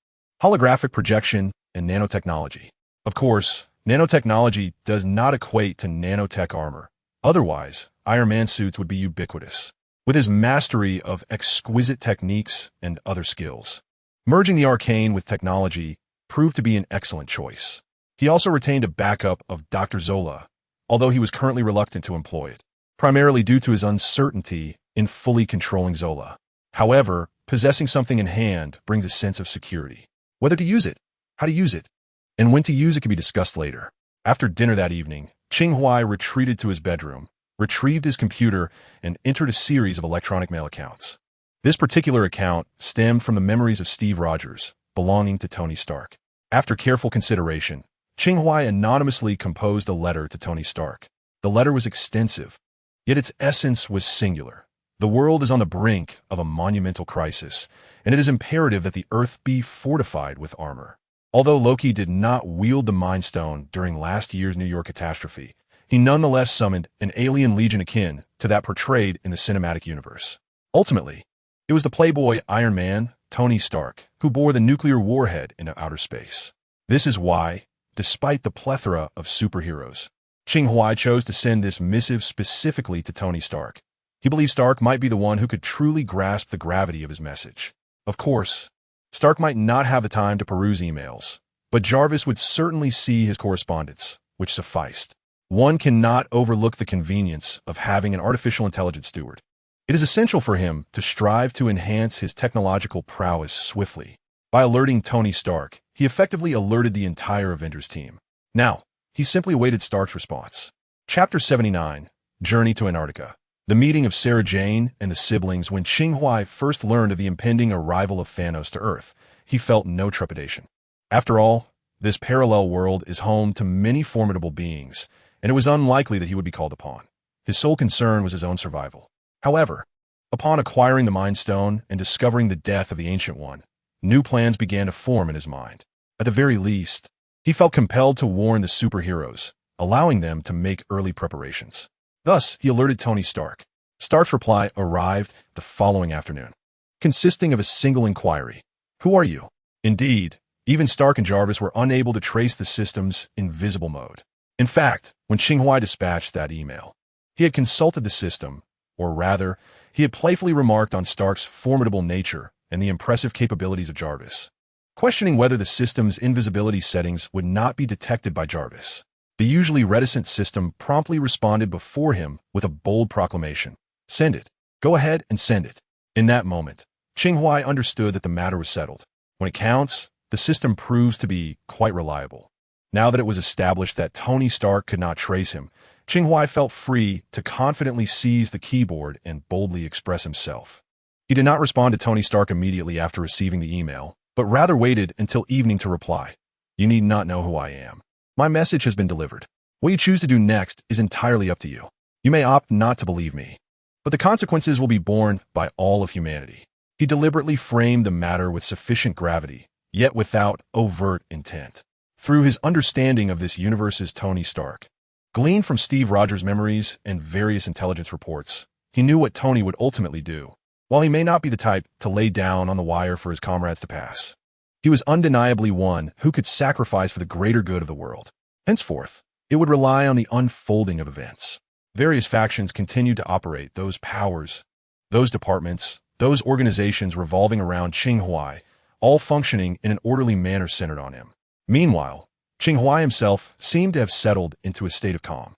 A: holographic projection, and nanotechnology. Of course, nanotechnology does not equate to nanotech armor. Otherwise, Iron Man suits would be ubiquitous. With his mastery of exquisite techniques and other skills, merging the arcane with technology proved to be an excellent choice. He also retained a backup of Dr. Zola, although he was currently reluctant to employ it, primarily due to his uncertainty in fully controlling Zola. However, possessing something in hand brings a sense of security. Whether to use it, how to use it, and when to use it can be discussed later. After dinner that evening, Qing Huai retreated to his bedroom, retrieved his computer, and entered a series of electronic mail accounts. This particular account stemmed from the memories of Steve Rogers, belonging to Tony Stark. After careful consideration, Qing Huai anonymously composed a letter to Tony Stark. The letter was extensive, yet its essence was singular. The world is on the brink of a monumental crisis, and it is imperative that the Earth be fortified with armor. Although Loki did not wield the Mind Stone during last year's New York catastrophe, he nonetheless summoned an alien legion akin to that portrayed in the cinematic universe. Ultimately, it was the playboy Iron Man, Tony Stark, who bore the nuclear warhead into outer space. This is why, despite the plethora of superheroes, Qing Huai chose to send this missive specifically to Tony Stark. He believed Stark might be the one who could truly grasp the gravity of his message. Of course, Stark might not have the time to peruse emails, but Jarvis would certainly see his correspondence, which sufficed. One cannot overlook the convenience of having an artificial intelligence steward. It is essential for him to strive to enhance his technological prowess swiftly. By alerting Tony Stark, he effectively alerted the entire Avengers team. Now, he simply awaited Stark's response. Chapter 79, Journey to Antarctica. The meeting of Sarah Jane and the siblings. When Qing Huai first learned of the impending arrival of Thanos to Earth, he felt no trepidation. After all, this parallel world is home to many formidable beings, and it was unlikely that he would be called upon. His sole concern was his own survival. However, upon acquiring the Mind Stone and discovering the death of the Ancient One, new plans began to form in his mind. At the very least, he felt compelled to warn the superheroes, allowing them to make early preparations. Thus, he alerted Tony Stark. Stark's reply arrived the following afternoon, consisting of a single inquiry. "Who are you?" Indeed, even Stark and Jarvis were unable to trace the system's invisible mode. In fact, when Qing Huai dispatched that email, he had consulted the system, or rather, he had playfully remarked on Stark's formidable nature and the impressive capabilities of Jarvis, questioning whether the system's invisibility settings would not be detected by Jarvis. The usually reticent system promptly responded before him with a bold proclamation. "Send it. Go ahead and send it." In that moment, Qing Huai understood that the matter was settled. When it counts, the system proves to be quite reliable. Now that it was established that Tony Stark could not trace him, Qing Huai felt free to confidently seize the keyboard and boldly express himself. He did not respond to Tony Stark immediately after receiving the email, but rather waited until evening to reply. You need not know who I am. My message has been delivered. What you choose to do next is entirely up to you. You may opt not to believe me, but the consequences will be borne by all of humanity. He deliberately framed the matter with sufficient gravity, yet without overt intent. Through his understanding of this universe's Tony Stark, gleaned from Steve Rogers' memories and various intelligence reports, he knew what Tony would ultimately do. While he may not be the type to lay down on the wire for his comrades to pass, he was undeniably one who could sacrifice for the greater good of the world. Henceforth, it would rely on the unfolding of events. Various factions continued to operate, those powers, those departments, those organizations revolving around Qing Huai, all functioning in an orderly manner centered on him. Meanwhile, Qing Huai himself seemed to have settled into a state of calm.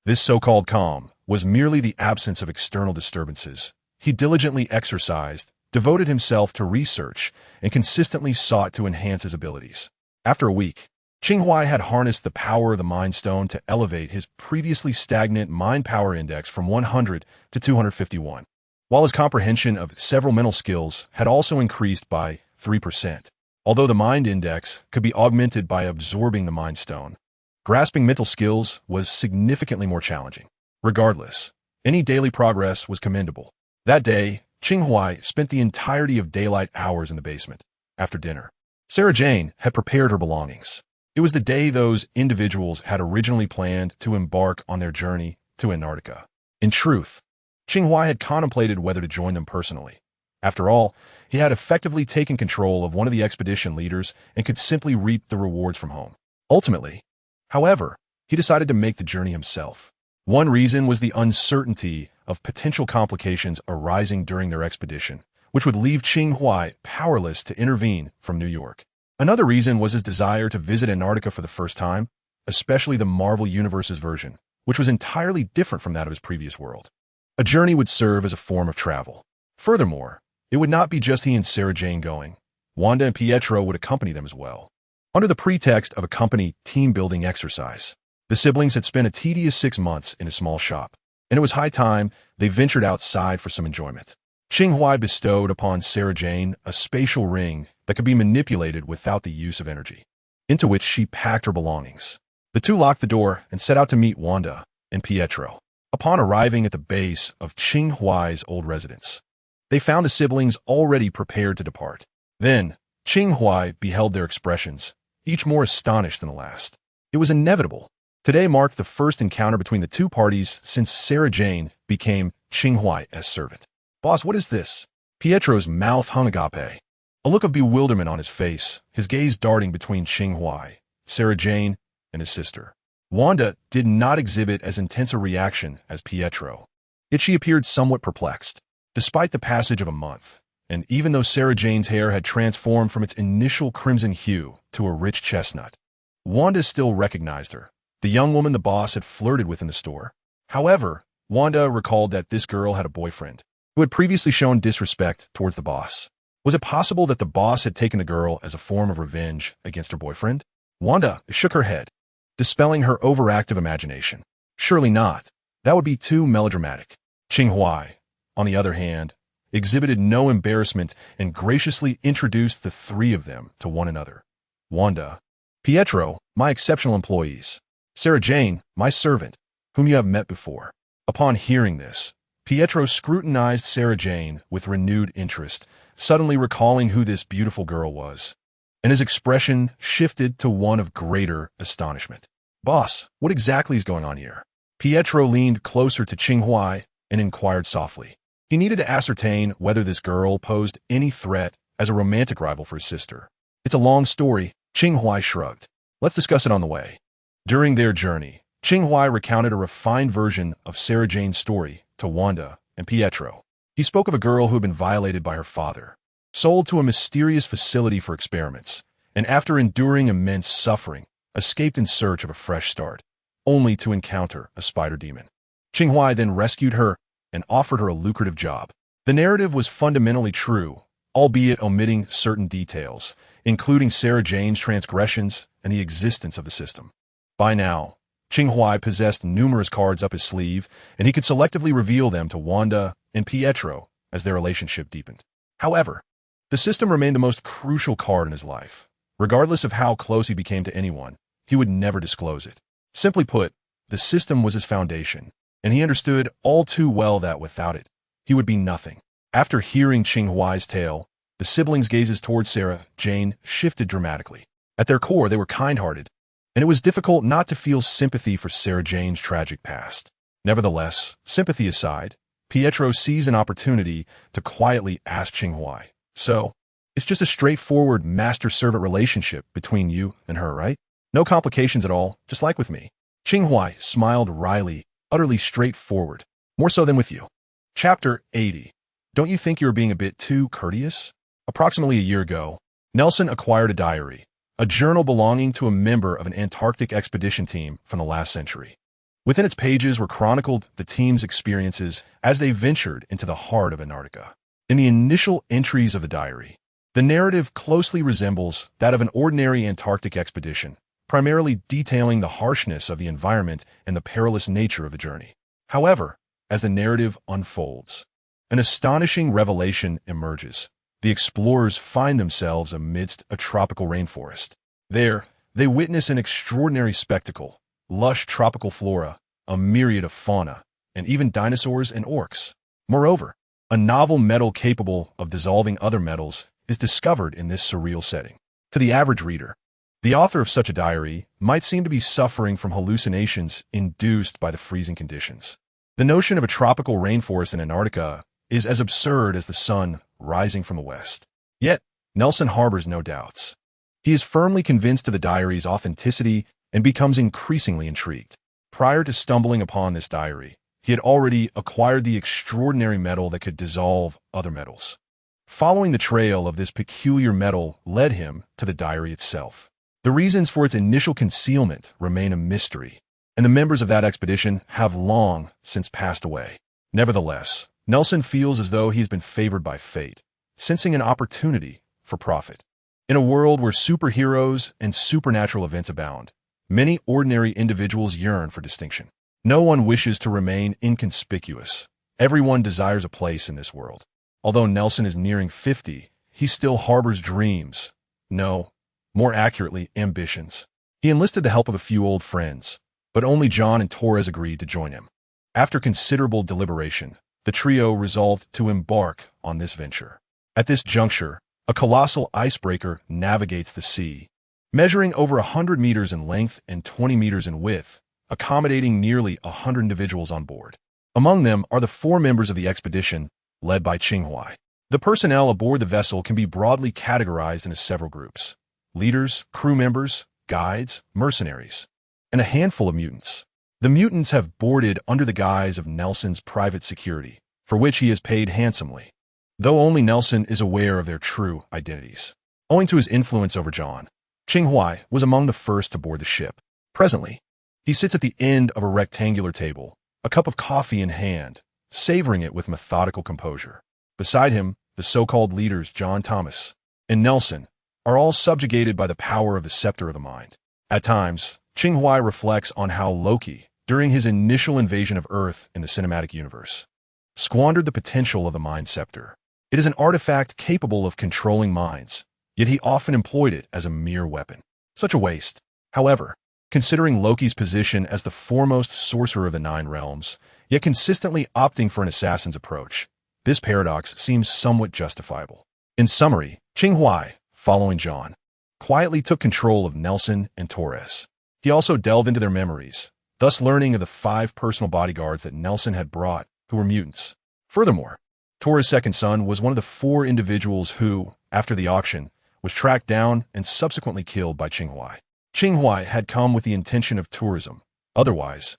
A: This so-called calm was merely the absence of external disturbances. He diligently exercised, devoted himself to research, and consistently sought to enhance his abilities. After a week, Qing Huai had harnessed the power of the Mind Stone to elevate his previously stagnant mind power index from 100 to 251, while his comprehension of several mental skills had also increased by 3%. Although the mind index could be augmented by absorbing the Mind Stone, grasping mental skills was significantly more challenging. Regardless, any daily progress was commendable. That day, Qing Huai spent the entirety of daylight hours in the basement. After dinner, Sarah Jane had prepared her belongings. It was the day those individuals had originally planned to embark on their journey to Antarctica. In truth, Qing Huai had contemplated whether to join them personally. After all, he had effectively taken control of one of the expedition leaders and could simply reap the rewards from home. Ultimately, however, he decided to make the journey himself. One reason was the uncertainty of potential complications arising during their expedition, which would leave Qing Huai powerless to intervene from New York. Another reason was his desire to visit Antarctica for the first time, especially the Marvel Universe's version, which was entirely different from that of his previous world. A journey would serve as a form of travel. Furthermore, it would not be just he and Sarah Jane going. Wanda and Pietro would accompany them as well. Under the pretext of a company team-building exercise, the siblings had spent a tedious 6 months in a small shop, and it was high time they ventured outside for some enjoyment. Qing Huai bestowed upon Sarah Jane a spatial ring that could be manipulated without the use of energy, into which she packed her belongings. The two locked the door and set out to meet Wanda and Pietro. Upon arriving at the base of Qing Huai's old residence, they found the siblings already prepared to depart. Then, Qing Huai beheld their expressions, each more astonished than the last. It was inevitable. Today marked the first encounter between the two parties since Sarah Jane became Qing Huai's servant. "Boss, what is this?" Pietro's mouth hung agape, a look of bewilderment on his face, his gaze darting between Qing Huai, Sarah Jane, and his sister. Wanda did not exhibit as intense a reaction as Pietro, yet she appeared somewhat perplexed. Despite the passage of a month, and even though Sarah Jane's hair had transformed from its initial crimson hue to a rich chestnut, Wanda still recognized her, the young woman the boss had flirted with in the store. However, Wanda recalled that this girl had a boyfriend who had previously shown disrespect towards the boss. Was it possible that the boss had taken the girl as a form of revenge against her boyfriend? Wanda shook her head, dispelling her overactive imagination. Surely not. That would be too melodramatic. Qing Huai, on the other hand, exhibited no embarrassment and graciously introduced the three of them to one another. Wanda, Pietro, my exceptional employees. Sarah Jane, my servant, whom you have met before. Upon hearing this, Pietro scrutinized Sarah Jane with renewed interest, suddenly recalling who this beautiful girl was, and his expression shifted to one of greater astonishment. "Boss, what exactly is going on here?" Pietro leaned closer to Qing Huai and inquired softly. He needed to ascertain whether this girl posed any threat as a romantic rival for his sister. "It's a long story," Qing Huai shrugged. "Let's discuss it on the way." During their journey, Qing Huai recounted a refined version of Sarah Jane's story to Wanda and Pietro. He spoke of a girl who had been violated by her father, sold to a mysterious facility for experiments, and after enduring immense suffering, escaped in search of a fresh start, only to encounter a spider demon. Qing Huai then rescued her and offered her a lucrative job. The narrative was fundamentally true, albeit omitting certain details, including Sarah Jane's transgressions and the existence of the system. By now, Qing Huai possessed numerous cards up his sleeve, and he could selectively reveal them to Wanda and Pietro as their relationship deepened. However, the system remained the most crucial card in his life. Regardless of how close he became to anyone, he would never disclose it. Simply put, the system was his foundation, and he understood all too well that without it, he would be nothing. After hearing Qing Huai's tale, the siblings' gazes towards Sarah Jane shifted dramatically. At their core, they were kind-hearted, and it was difficult not to feel sympathy for Sarah Jane's tragic past. Nevertheless, sympathy aside, Pietro sees an opportunity to quietly ask Qing Huai, "So, it's just a straightforward master-servant relationship between you and her, right? No complications at all, just like with me." Qing Huai smiled wryly, utterly straightforward, more so than with you. Chapter 80. Don't you think you're being a bit too courteous? Approximately a year ago, Nelson acquired a diary, a journal belonging to a member of an Antarctic expedition team from the last century. Within its pages were chronicled the team's experiences as they ventured into the heart of Antarctica. In the initial entries of the diary, the narrative closely resembles that of an ordinary Antarctic expedition, primarily detailing the harshness of the environment and the perilous nature of the journey. However, as the narrative unfolds, an astonishing revelation emerges. The explorers find themselves amidst a tropical rainforest. There, they witness an extraordinary spectacle: lush tropical flora, a myriad of fauna, and even dinosaurs and orcs. Moreover, a novel metal capable of dissolving other metals is discovered in this surreal setting. To the average reader, the author of such a diary might seem to be suffering from hallucinations induced by the freezing conditions. The notion of a tropical rainforest in Antarctica is as absurd as the sun rising from the west. Yet, Nelson harbors no doubts. He is firmly convinced of the diary's authenticity and becomes increasingly intrigued. Prior to stumbling upon this diary, he had already acquired the extraordinary metal that could dissolve other metals. Following the trail of this peculiar metal led him to the diary itself. The reasons for its initial concealment remain a mystery, and the members of that expedition have long since passed away. Nevertheless, Nelson feels as though he's been favored by fate, sensing an opportunity for profit. In a world where superheroes and supernatural events abound, many ordinary individuals yearn for distinction. No one wishes to remain inconspicuous. Everyone desires a place in this world. Although Nelson is nearing 50, he still harbors dreams. No, more accurately, ambitions. He enlisted the help of a few old friends, but only John and Torres agreed to join him. After considerable deliberation, the trio resolved to embark on this venture. At this juncture, a colossal icebreaker navigates the sea, measuring over 100 meters in length and 20 meters in width, accommodating nearly 100 individuals on board. Among them are the 4 members of the expedition, led by Qing Huai. The personnel aboard the vessel can be broadly categorized into several groups: leaders, crew members, guides, mercenaries, and a handful of mutants. The mutants have boarded under the guise of Nelson's private security, for which he is paid handsomely, though only Nelson is aware of their true identities. Owing to his influence over John, Qing Huai was among the first to board the ship. Presently, he sits at the end of a rectangular table, a cup of coffee in hand, savoring it with methodical composure. Beside him, the so-called leaders John Thomas and Nelson are all subjugated by the power of the scepter of the mind. At times, Qing Huai reflects on how Loki, during his initial invasion of Earth in the cinematic universe, squandered the potential of the Mind Scepter. It is an artifact capable of controlling minds, yet he often employed it as a mere weapon. Such a waste. However, considering Loki's position as the foremost sorcerer of the 9 realms, yet consistently opting for an assassin's approach, this paradox seems somewhat justifiable. In summary, Qing Huai, following John, quietly took control of Nelson and Torres. He also delved into their memories, thus learning of the 5 personal bodyguards that Nelson had brought, who were mutants. Furthermore, Torres' second son was one of the 4 individuals who, after the auction, was tracked down and subsequently killed by Qing Huai. Qing Huai had come with the intention of tourism. Otherwise,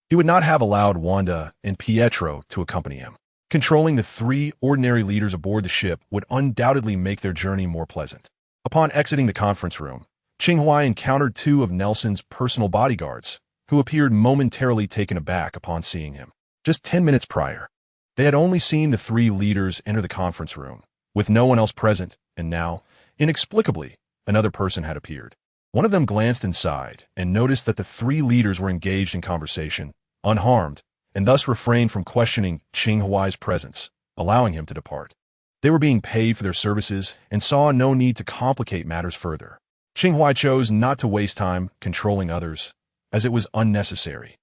A: he would not have allowed Wanda and Pietro to accompany him. Controlling the 3 ordinary leaders aboard the ship would undoubtedly make their journey more pleasant. Upon exiting the conference room, Qing Huai encountered 2 of Nelson's personal bodyguards, who appeared momentarily taken aback upon seeing him. Just 10 minutes prior, they had only seen the 3 leaders enter the conference room, with no one else present, and now, inexplicably, another person had appeared. One of them glanced inside and noticed that the 3 leaders were engaged in conversation, unharmed, and thus refrained from questioning Qing Huai's presence, allowing him to depart. They were being paid for their services and saw no need to complicate matters further. Qing Huai chose not to waste time controlling others, as it was unnecessary.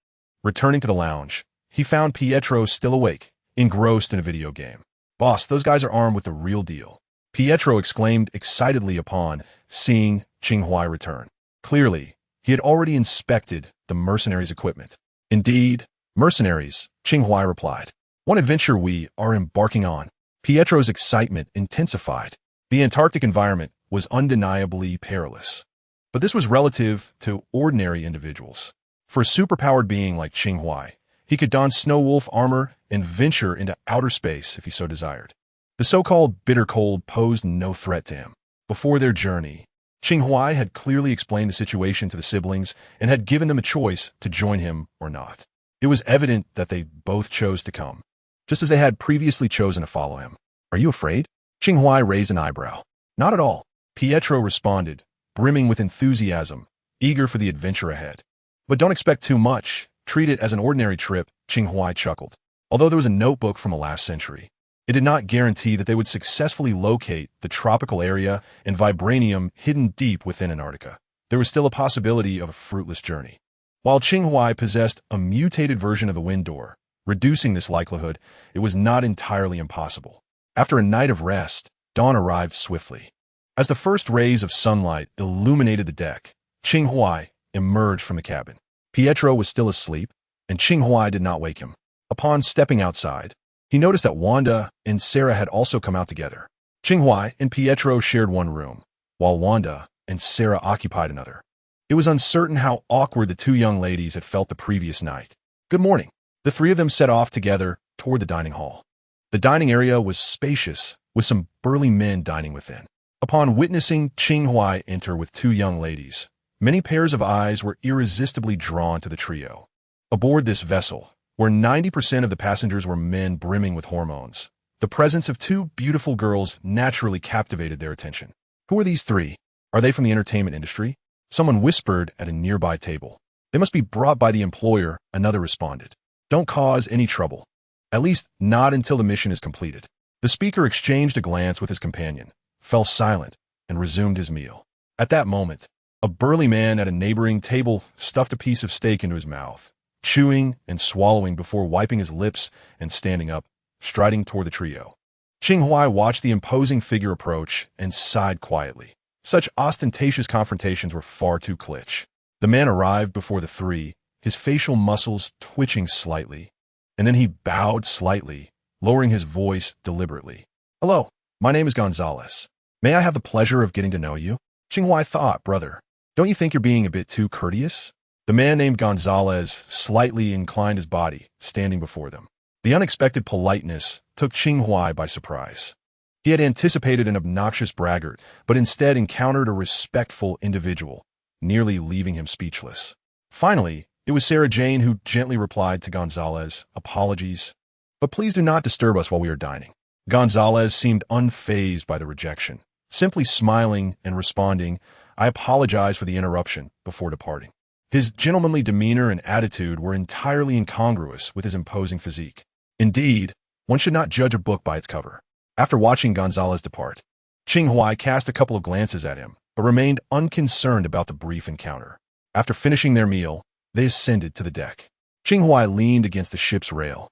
A: Returning to the lounge, he found Pietro still awake, engrossed in a video game. "Boss, those guys are armed with the real deal," Pietro exclaimed excitedly upon seeing Qing Huai return. Clearly, he had already inspected the mercenaries' equipment. "Indeed, mercenaries," Qing Huai replied. "One adventure we are embarking on." Pietro's excitement intensified. The Antarctic environment was undeniably perilous. But this was relative to ordinary individuals. For a superpowered being like Qing Huai, he could don snow wolf armor and venture into outer space if he so desired. The so-called bitter cold posed no threat to him. Before their journey, Qing Huai had clearly explained the situation to the siblings and had given them a choice to join him or not. It was evident that they both chose to come, just as they had previously chosen to follow him. "Are you afraid?" Qing Huai raised an eyebrow. "Not at all," Pietro responded, brimming with enthusiasm, eager for the adventure ahead. "But don't expect too much. Treat it as an ordinary trip," Qing Huai chuckled. Although there was a notebook from the last century, it did not guarantee that they would successfully locate the tropical area and vibranium hidden deep within Antarctica. There was still a possibility of a fruitless journey. While Qing Huai possessed a mutated version of the wind door, reducing this likelihood, it was not entirely impossible. After a night of rest, dawn arrived swiftly. As the first rays of sunlight illuminated the deck, Qing Huai emerged from the cabin. Pietro was still asleep, and Qing Huai did not wake him. Upon stepping outside, he noticed that Wanda and Sarah had also come out together. Qing Huai and Pietro shared one room, while Wanda and Sarah occupied another. It was uncertain how awkward the two young ladies had felt the previous night. "Good morning." The three of them set off together toward the dining hall. The dining area was spacious, with some burly men dining within. Upon witnessing Qing Huai enter with two young ladies, many pairs of eyes were irresistibly drawn to the trio. Aboard this vessel, where 90% of the passengers were men brimming with hormones, the presence of two beautiful girls naturally captivated their attention. "Who are these three? Are they from the entertainment industry?" Someone whispered at a nearby table. "They must be brought by the employer," another responded. "Don't cause any trouble. At least not until the mission is completed." The speaker exchanged a glance with his companion, fell silent, and resumed his meal. At that moment, a burly man at a neighboring table stuffed a piece of steak into his mouth, chewing and swallowing before wiping his lips and standing up, striding toward the trio. Qing Huai watched the imposing figure approach and sighed quietly. Such ostentatious confrontations were far too kitsch. The man arrived before the three, his facial muscles twitching slightly, and then he bowed slightly, lowering his voice deliberately. "Hello, my name is Gonzalez. May I have the pleasure of getting to know you?" Qing Huai thought, "Brother, don't you think you're being a bit too courteous?" The man named Gonzalez slightly inclined his body, standing before them. The unexpected politeness took Qing Huai by surprise. He had anticipated an obnoxious braggart, but instead encountered a respectful individual, nearly leaving him speechless. Finally, it was Sarah Jane who gently replied to Gonzalez, "Apologies, but please do not disturb us while we are dining." Gonzalez seemed unfazed by the rejection, simply smiling and responding, "I apologize for the interruption," before departing. His gentlemanly demeanor and attitude were entirely incongruous with his imposing physique. Indeed, one should not judge a book by its cover. After watching Gonzalez depart, Qing Huai cast a couple of glances at him, but remained unconcerned about the brief encounter. After finishing their meal, they ascended to the deck. Qing Huai leaned against the ship's rail,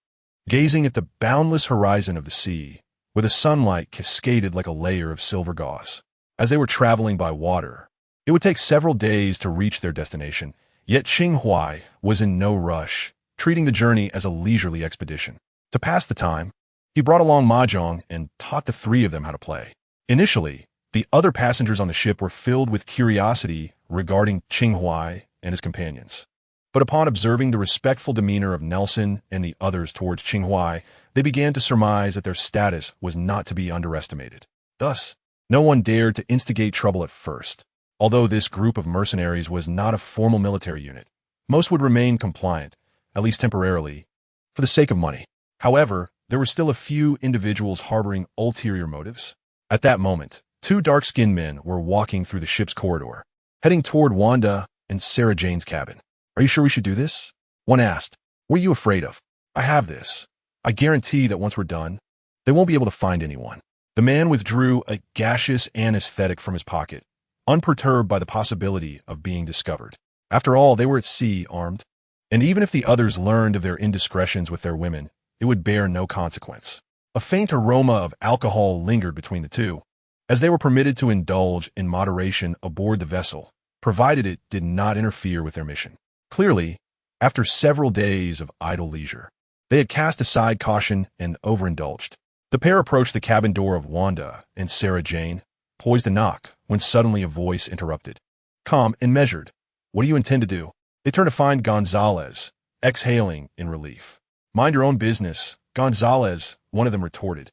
A: gazing at the boundless horizon of the sea, where the sunlight cascaded like a layer of silver gauze. As they were traveling by water, it would take several days to reach their destination, yet Qing Huai was in no rush, treating the journey as a leisurely expedition. To pass the time, he brought along mahjong and taught the three of them how to play. Initially, the other passengers on the ship were filled with curiosity regarding Qing Huai and his companions. But upon observing the respectful demeanor of Nelson and the others towards Qing Huai, they began to surmise that their status was not to be underestimated. Thus, no one dared to instigate trouble at first. Although this group of mercenaries was not a formal military unit, most would remain compliant, at least temporarily, for the sake of money. However, there were still a few individuals harboring ulterior motives. At that moment, two dark-skinned men were walking through the ship's corridor, heading toward Wanda and Sarah Jane's cabin. "Are you sure we should do this?" one asked. "What are you afraid of?" "I have this. I guarantee that once we're done, they won't be able to find anyone." The man withdrew a gaseous anesthetic from his pocket, unperturbed by the possibility of being discovered. After all, they were at sea, armed. And even if the others learned of their indiscretions with their women, it would bear no consequence. A faint aroma of alcohol lingered between the two, as they were permitted to indulge in moderation aboard the vessel, provided it did not interfere with their mission. Clearly, after several days of idle leisure, they had cast aside caution and overindulged. The pair approached the cabin door of Wanda and Sarah Jane, poised to knock, when suddenly a voice interrupted. Calm and measured. What do you intend to do? They turned to find Gonzalez, exhaling in relief. Mind your own business, Gonzalez, one of them retorted.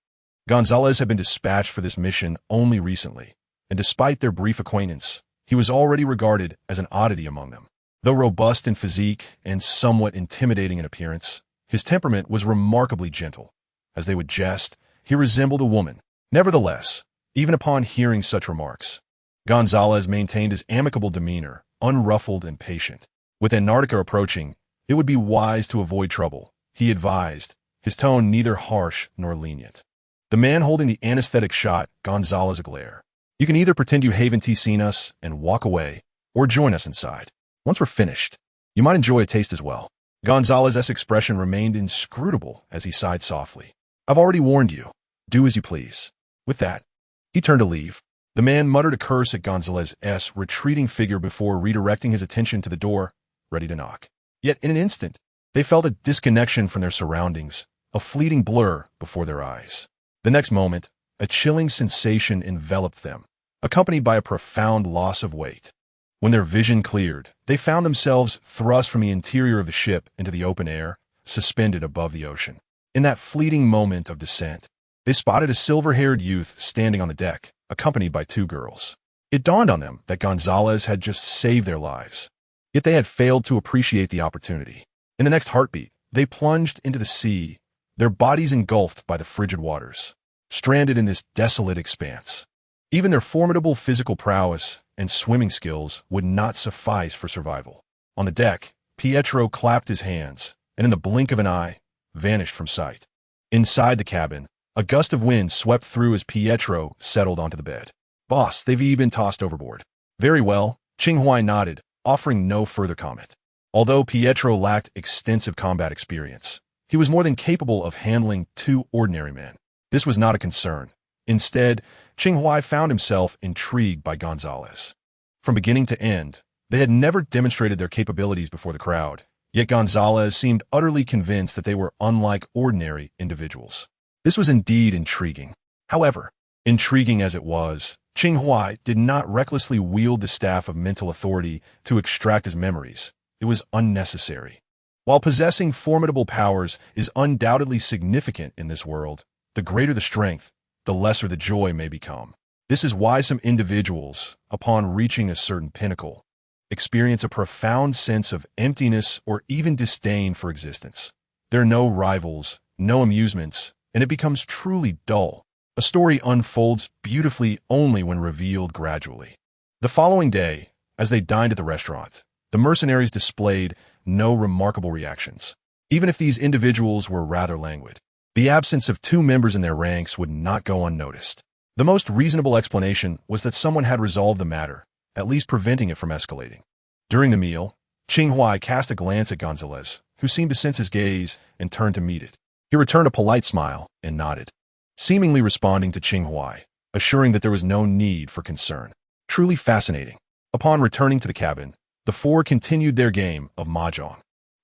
A: Gonzalez had been dispatched for this mission only recently, and despite their brief acquaintance, he was already regarded as an oddity among them. Though robust in physique and somewhat intimidating in appearance, his temperament was remarkably gentle. As they would jest, he resembled a woman. Nevertheless, even upon hearing such remarks, Gonzalez maintained his amicable demeanor, unruffled and patient. With Antarctica approaching, it would be wise to avoid trouble, he advised, his tone neither harsh nor lenient. The man holding the anesthetic shot Gonzalez a glare. You can either pretend you haven't seen us and walk away, or join us inside. Once we're finished, you might enjoy a taste as well. Gonzalez's expression remained inscrutable as he sighed softly. I've already warned you. Do as you please. With that, he turned to leave. The man muttered a curse at Gonzalez's retreating figure before redirecting his attention to the door, ready to knock. Yet in an instant, they felt a disconnection from their surroundings, a fleeting blur before their eyes. The next moment, a chilling sensation enveloped them, accompanied by a profound loss of weight. When their vision cleared, they found themselves thrust from the interior of the ship into the open air, suspended above the ocean. In that fleeting moment of descent, they spotted a silver-haired youth standing on the deck, accompanied by two girls. It dawned on them that Gonzalez had just saved their lives, yet they had failed to appreciate the opportunity. In the next heartbeat, they plunged into the sea, their bodies engulfed by the frigid waters, stranded in this desolate expanse. Even their formidable physical prowess and swimming skills would not suffice for survival. On the deck, Pietro clapped his hands, and in the blink of an eye, vanished from sight. Inside the cabin, a gust of wind swept through as Pietro settled onto the bed. Boss, they've been tossed overboard. Very well, Qing Huai nodded, offering no further comment. Although Pietro lacked extensive combat experience, he was more than capable of handling two ordinary men. This was not a concern. Instead, Qing Huai found himself intrigued by Gonzalez. From beginning to end, they had never demonstrated their capabilities before the crowd, yet Gonzalez seemed utterly convinced that they were unlike ordinary individuals. This was indeed intriguing. However, intriguing as it was, Qing Huai did not recklessly wield the staff of mental authority to extract his memories. It was unnecessary. While possessing formidable powers is undoubtedly significant in this world, the greater the strength, the lesser the joy may become. This is why some individuals, upon reaching a certain pinnacle, experience a profound sense of emptiness or even disdain for existence. There are no rivals, no amusements, and it becomes truly dull. A story unfolds beautifully only when revealed gradually. The following day, as they dined at the restaurant, the mercenaries displayed no remarkable reactions. Even if these individuals were rather languid, the absence of two members in their ranks would not go unnoticed. The most reasonable explanation was that someone had resolved the matter, at least preventing it from escalating. During the meal, Qing Huai cast a glance at Gonzalez, who seemed to sense his gaze and turned to meet it. He returned a polite smile and nodded, seemingly responding to Qing Huai, assuring that there was no need for concern. Truly fascinating. Upon returning to the cabin, the four continued their game of mahjong.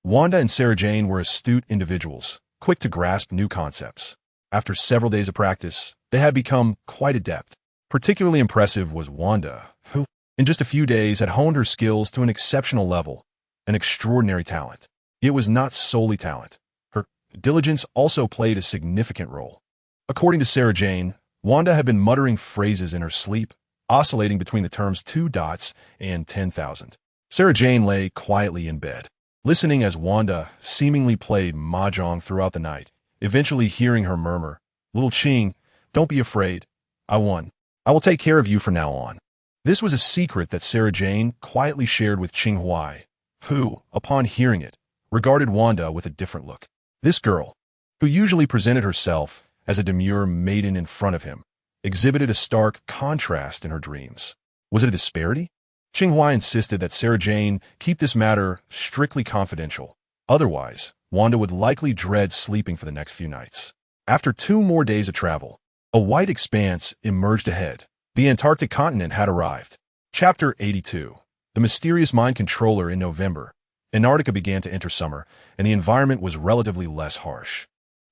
A: Wanda and Sarah Jane were astute individuals, quick to grasp new concepts. After several days of practice, they had become quite adept. Particularly impressive was Wanda, who, in just a few days, had honed her skills to an exceptional level, an extraordinary talent. It was not solely talent. Her diligence also played a significant role. According to Sarah Jane, Wanda had been muttering phrases in her sleep, oscillating between the terms 2 dots and 10,000. Sarah Jane lay quietly in bed, listening as Wanda seemingly played mahjong throughout the night, eventually hearing her murmur, "Little Qing, don't be afraid. I won. I will take care of you from now on." This was a secret that Sarah Jane quietly shared with Qing Huai, who, upon hearing it, regarded Wanda with a different look. This girl, who usually presented herself as a demure maiden in front of him, exhibited a stark contrast in her dreams. Was it a disparity? Qing Huai insisted that Sarah Jane keep this matter strictly confidential. Otherwise, Wanda would likely dread sleeping for the next few nights. After 2 more days of travel, a white expanse emerged ahead. The Antarctic continent had arrived. Chapter 82. The mysterious mind controller. In November, Antarctica began to enter summer, and the environment was relatively less harsh.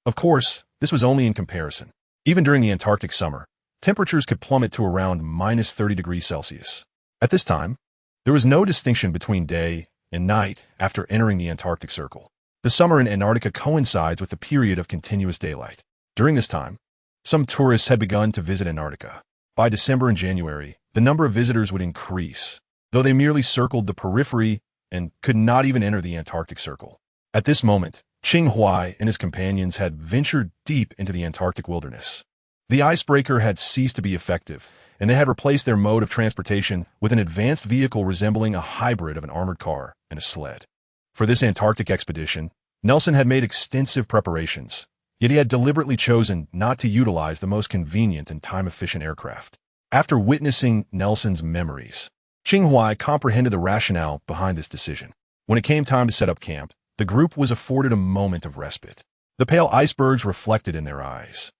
A: Of course, this was only in comparison. Even during the Antarctic summer, temperatures could plummet to around minus 30 degrees Celsius. At this time, there was no distinction between day and night after entering the Antarctic Circle. The summer in Antarctica coincides with the period of continuous daylight. During this time, some tourists had begun to visit Antarctica. By December and January, the number of visitors would increase, though they merely circled the periphery and could not even enter the Antarctic Circle. At this moment, Qing Huai and his companions had ventured deep into the Antarctic wilderness. The icebreaker had ceased to be effective, and they had replaced their mode of transportation with an advanced vehicle resembling a hybrid of an armored car and a sled. For this Antarctic expedition, Nelson had made extensive preparations, yet he had deliberately chosen not to utilize the most convenient and time-efficient aircraft. After witnessing Nelson's memories, Qing Huai comprehended the rationale behind this decision. When it came time to set up camp, the group was afforded a moment of respite. The pale icebergs reflected in their eyes,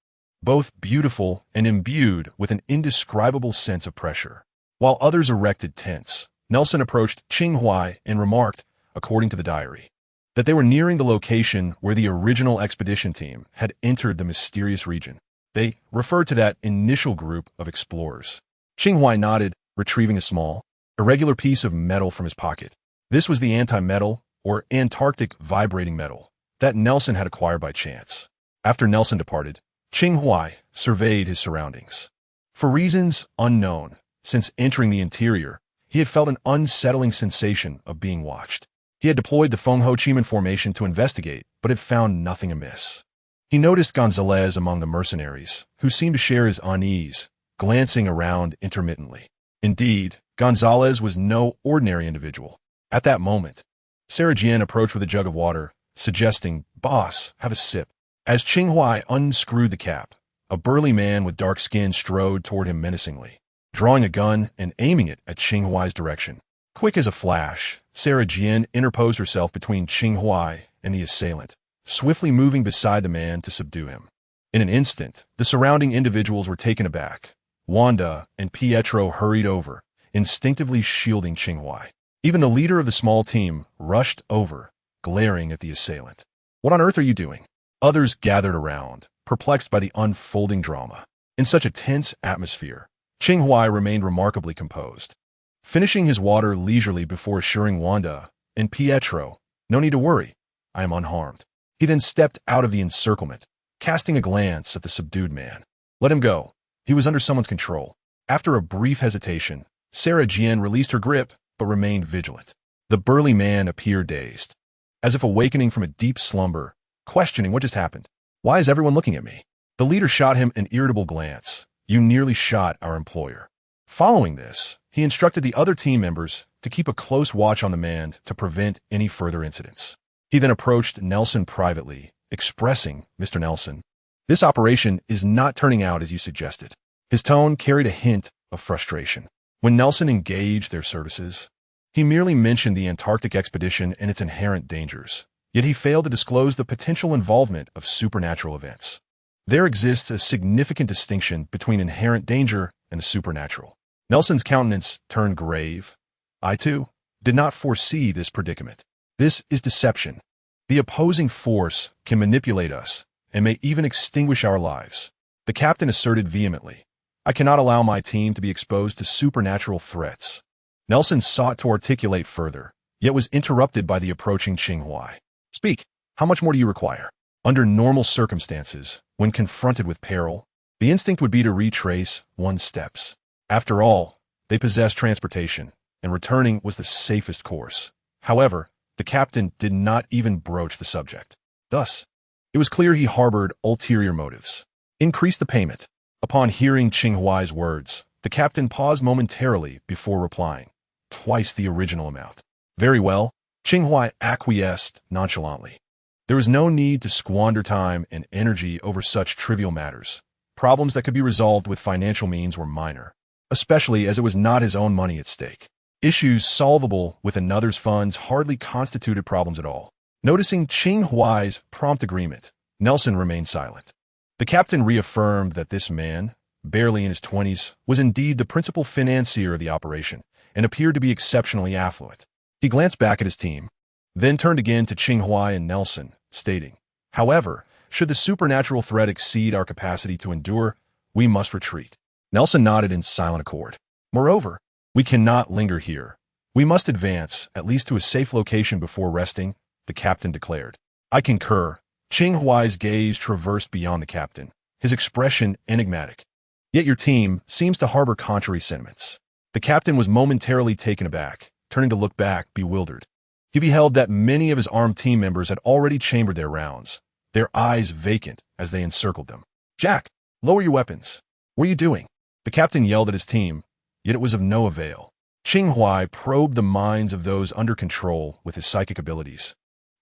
A: both beautiful and imbued with an indescribable sense of pressure. While others erected tents, Nelson approached Qing Huai and remarked, according to the diary, that they were nearing the location where the original expedition team had entered the mysterious region. They referred to that initial group of explorers. Qing Huai nodded, retrieving a small, irregular piece of metal from his pocket. This was the anti-metal, or Antarctic vibrating metal, that Nelson had acquired by chance. After Nelson departed, Qing Huai surveyed his surroundings. For reasons unknown, since entering the interior, he had felt an unsettling sensation of being watched. He had deployed the Feng Ho Chi Minh formation to investigate, but had found nothing amiss. He noticed Gonzalez among the mercenaries, who seemed to share his unease, glancing around intermittently. Indeed, Gonzalez was no ordinary individual. At that moment, Sarah Jane approached with a jug of water, suggesting, "Boss, have a sip." As Qing Huai unscrewed the cap, a burly man with dark skin strode toward him menacingly, drawing a gun and aiming it at Qing Huai's direction. Quick as a flash, Sarah Jane interposed herself between Qing Huai and the assailant, swiftly moving beside the man to subdue him. In an instant, the surrounding individuals were taken aback. Wanda and Pietro hurried over, instinctively shielding Qing Huai. Even the leader of the small team rushed over, glaring at the assailant. "What on earth are you doing?" Others gathered around, perplexed by the unfolding drama. In such a tense atmosphere, Qing Huai remained remarkably composed, finishing his water leisurely before assuring Wanda and Pietro, "No need to worry, I am unharmed." He then stepped out of the encirclement, casting a glance at the subdued man. Let him go. He was under someone's control. After a brief hesitation, Sarah Jane released her grip, but remained vigilant. The burly man appeared dazed, as if awakening from a deep slumber, questioning what just happened. "Why is everyone looking at me?" The leader shot him an irritable glance. "You nearly shot our employer." Following this, he instructed the other team members to keep a close watch on the man to prevent any further incidents. He then approached Nelson privately, expressing, "Mr. Nelson, this operation is not turning out as you suggested." His tone carried a hint of frustration. When Nelson engaged their services, he merely mentioned the Antarctic expedition and its inherent dangers, yet he failed to disclose the potential involvement of supernatural events. There exists a significant distinction between inherent danger and the supernatural. Nelson's countenance turned grave. "I, too, did not foresee this predicament. This is deception. The opposing force can manipulate us and may even extinguish our lives," the captain asserted vehemently. "I cannot allow my team to be exposed to supernatural threats." Nelson sought to articulate further, yet was interrupted by the approaching Qing Huai. "Speak. How much more do you require?" Under normal circumstances, when confronted with peril, the instinct would be to retrace one's steps. After all, they possessed transportation, and returning was the safest course. However, the captain did not even broach the subject. Thus, it was clear he harbored ulterior motives. "Increase the payment." Upon hearing Qing Huai's words, the captain paused momentarily before replying, "Twice the original amount." "Very well," Qing Huai acquiesced nonchalantly. There was no need to squander time and energy over such trivial matters. Problems that could be resolved with financial means were minor. especially as it was not his own money at stake. Issues solvable with another's funds hardly constituted problems at all. Noticing Qing Huai's prompt agreement, Nelson remained silent. The captain reaffirmed that this man, barely in his 20s, was indeed the principal financier of the operation and appeared to be exceptionally affluent. He glanced back at his team, then turned again to Qing Huai and Nelson, stating, "However, should the supernatural threat exceed our capacity to endure, we must retreat." Nelson nodded in silent accord. "Moreover, we cannot linger here. We must advance, at least to a safe location before resting," the captain declared. "I concur." Qing Huai's gaze traversed beyond the captain, his expression enigmatic. "Yet your team seems to harbor contrary sentiments." The captain was momentarily taken aback, turning to look back, bewildered. He beheld that many of his armed team members had already chambered their rounds, their eyes vacant as they encircled them. "Jack, lower your weapons. What are you doing?" The captain yelled at his team, yet it was of no avail. Qing Huai probed the minds of those under control with his psychic abilities,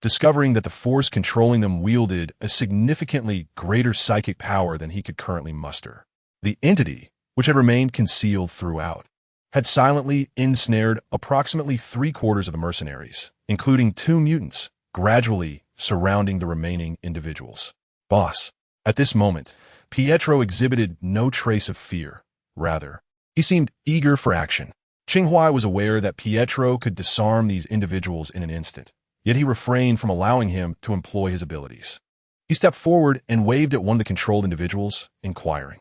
A: discovering that the force controlling them wielded a significantly greater psychic power than he could currently muster. The entity, which had remained concealed throughout, had silently ensnared approximately 3/4 of the mercenaries, including 2 mutants, gradually surrounding the remaining individuals. "Boss." At this moment, Pietro exhibited no trace of fear. Rather, he seemed eager for action. Qing Huai was aware that Pietro could disarm these individuals in an instant, yet he refrained from allowing him to employ his abilities. He stepped forward and waved at one of the controlled individuals, inquiring,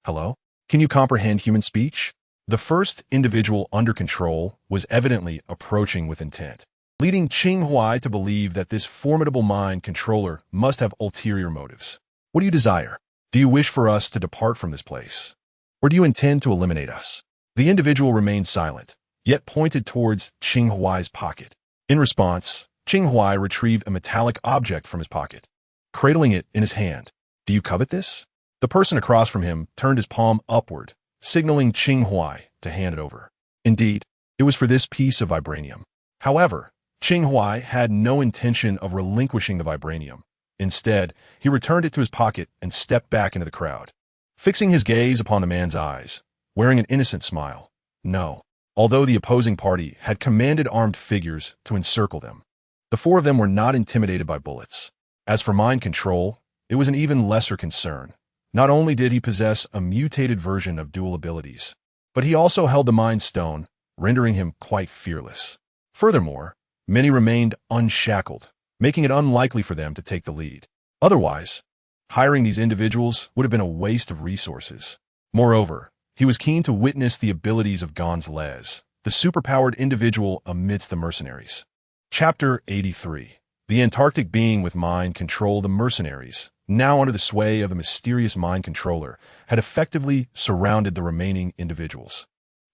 A: "Hello? Can you comprehend human speech?" The first individual under control was evidently approaching with intent, leading Qing Huai to believe that this formidable mind controller must have ulterior motives. "What do you desire? Do you wish for us to depart from this place? Or do you intend to eliminate us?" The individual remained silent, yet pointed towards Qing Huai's pocket. In response, Qing Huai retrieved a metallic object from his pocket, cradling it in his hand. "Do you covet this?" The person across from him turned his palm upward, signaling Qing Huai to hand it over. Indeed, it was for this piece of vibranium. However, Qing Huai had no intention of relinquishing the vibranium. Instead, he returned it to his pocket and stepped back into the crowd, fixing his gaze upon the man's eyes, wearing an innocent smile. No, although the opposing party had commanded armed figures to encircle them, the 4 of them were not intimidated by bullets. As for mind control, it was an even lesser concern. Not only did he possess a mutated version of dual abilities, but he also held the Mind Stone, rendering him quite fearless. Furthermore, many remained unshackled, making it unlikely for them to take the lead. Otherwise, hiring these individuals would have been a waste of resources. Moreover, he was keen to witness the abilities of Gonzalez, the superpowered individual amidst the mercenaries. Chapter 83. The Antarctic being with mind control. The mercenaries, now under the sway of the mysterious mind controller, had effectively surrounded the remaining individuals.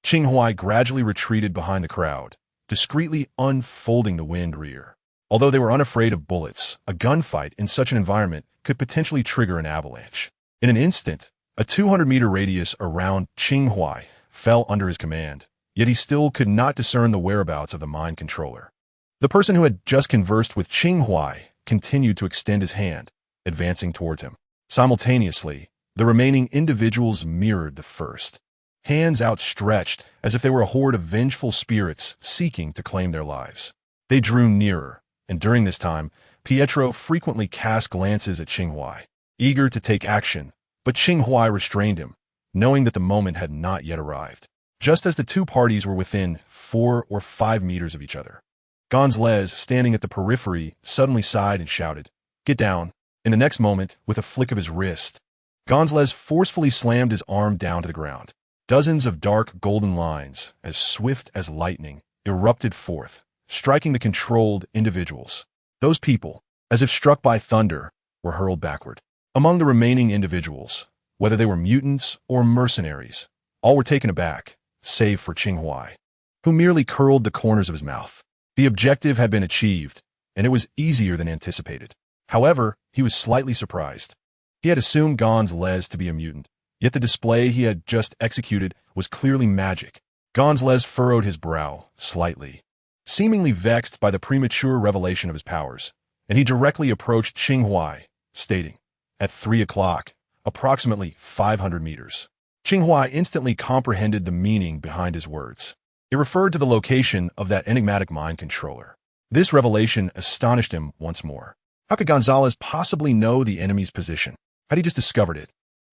A: Qing Huai gradually retreated behind the crowd, discreetly unfolding the wind rear. Although they were unafraid of bullets, a gunfight in such an environment could potentially trigger an avalanche. In an instant, a 200-meter radius around Qing Huai fell under his command, yet he still could not discern the whereabouts of the mind controller. The person who had just conversed with Qing Huai continued to extend his hand, advancing towards him. Simultaneously, the remaining individuals mirrored the first, hands outstretched as if they were a horde of vengeful spirits seeking to claim their lives. They drew nearer, and during this time, Pietro frequently cast glances at Qing Huai, eager to take action, but Qing Huai restrained him, knowing that the moment had not yet arrived. Just as the 2 parties were within 4 or 5 meters of each other, Gonzalez, standing at the periphery, suddenly sighed and shouted, "Get down." In the next moment, with a flick of his wrist, Gonzalez forcefully slammed his arm down to the ground. Dozens of dark golden lines, as swift as lightning, erupted forth, striking the controlled individuals. Those people, as if struck by thunder, were hurled backward. Among the remaining individuals, whether they were mutants or mercenaries, all were taken aback, save for Qing Huai, who merely curled the corners of his mouth. The objective had been achieved, and it was easier than anticipated. However, he was slightly surprised. He had assumed Gonzalez to be a mutant, yet the display he had just executed was clearly magic. Gonzalez furrowed his brow slightly, seemingly vexed by the premature revelation of his powers, and he directly approached Qing Huai, stating, "At 3 o'clock, approximately 500 meters. Qing Huai instantly comprehended the meaning behind his words. It referred to the location of that enigmatic mind controller. This revelation astonished him once more. How could Gonzalez possibly know the enemy's position? Had he just discovered it?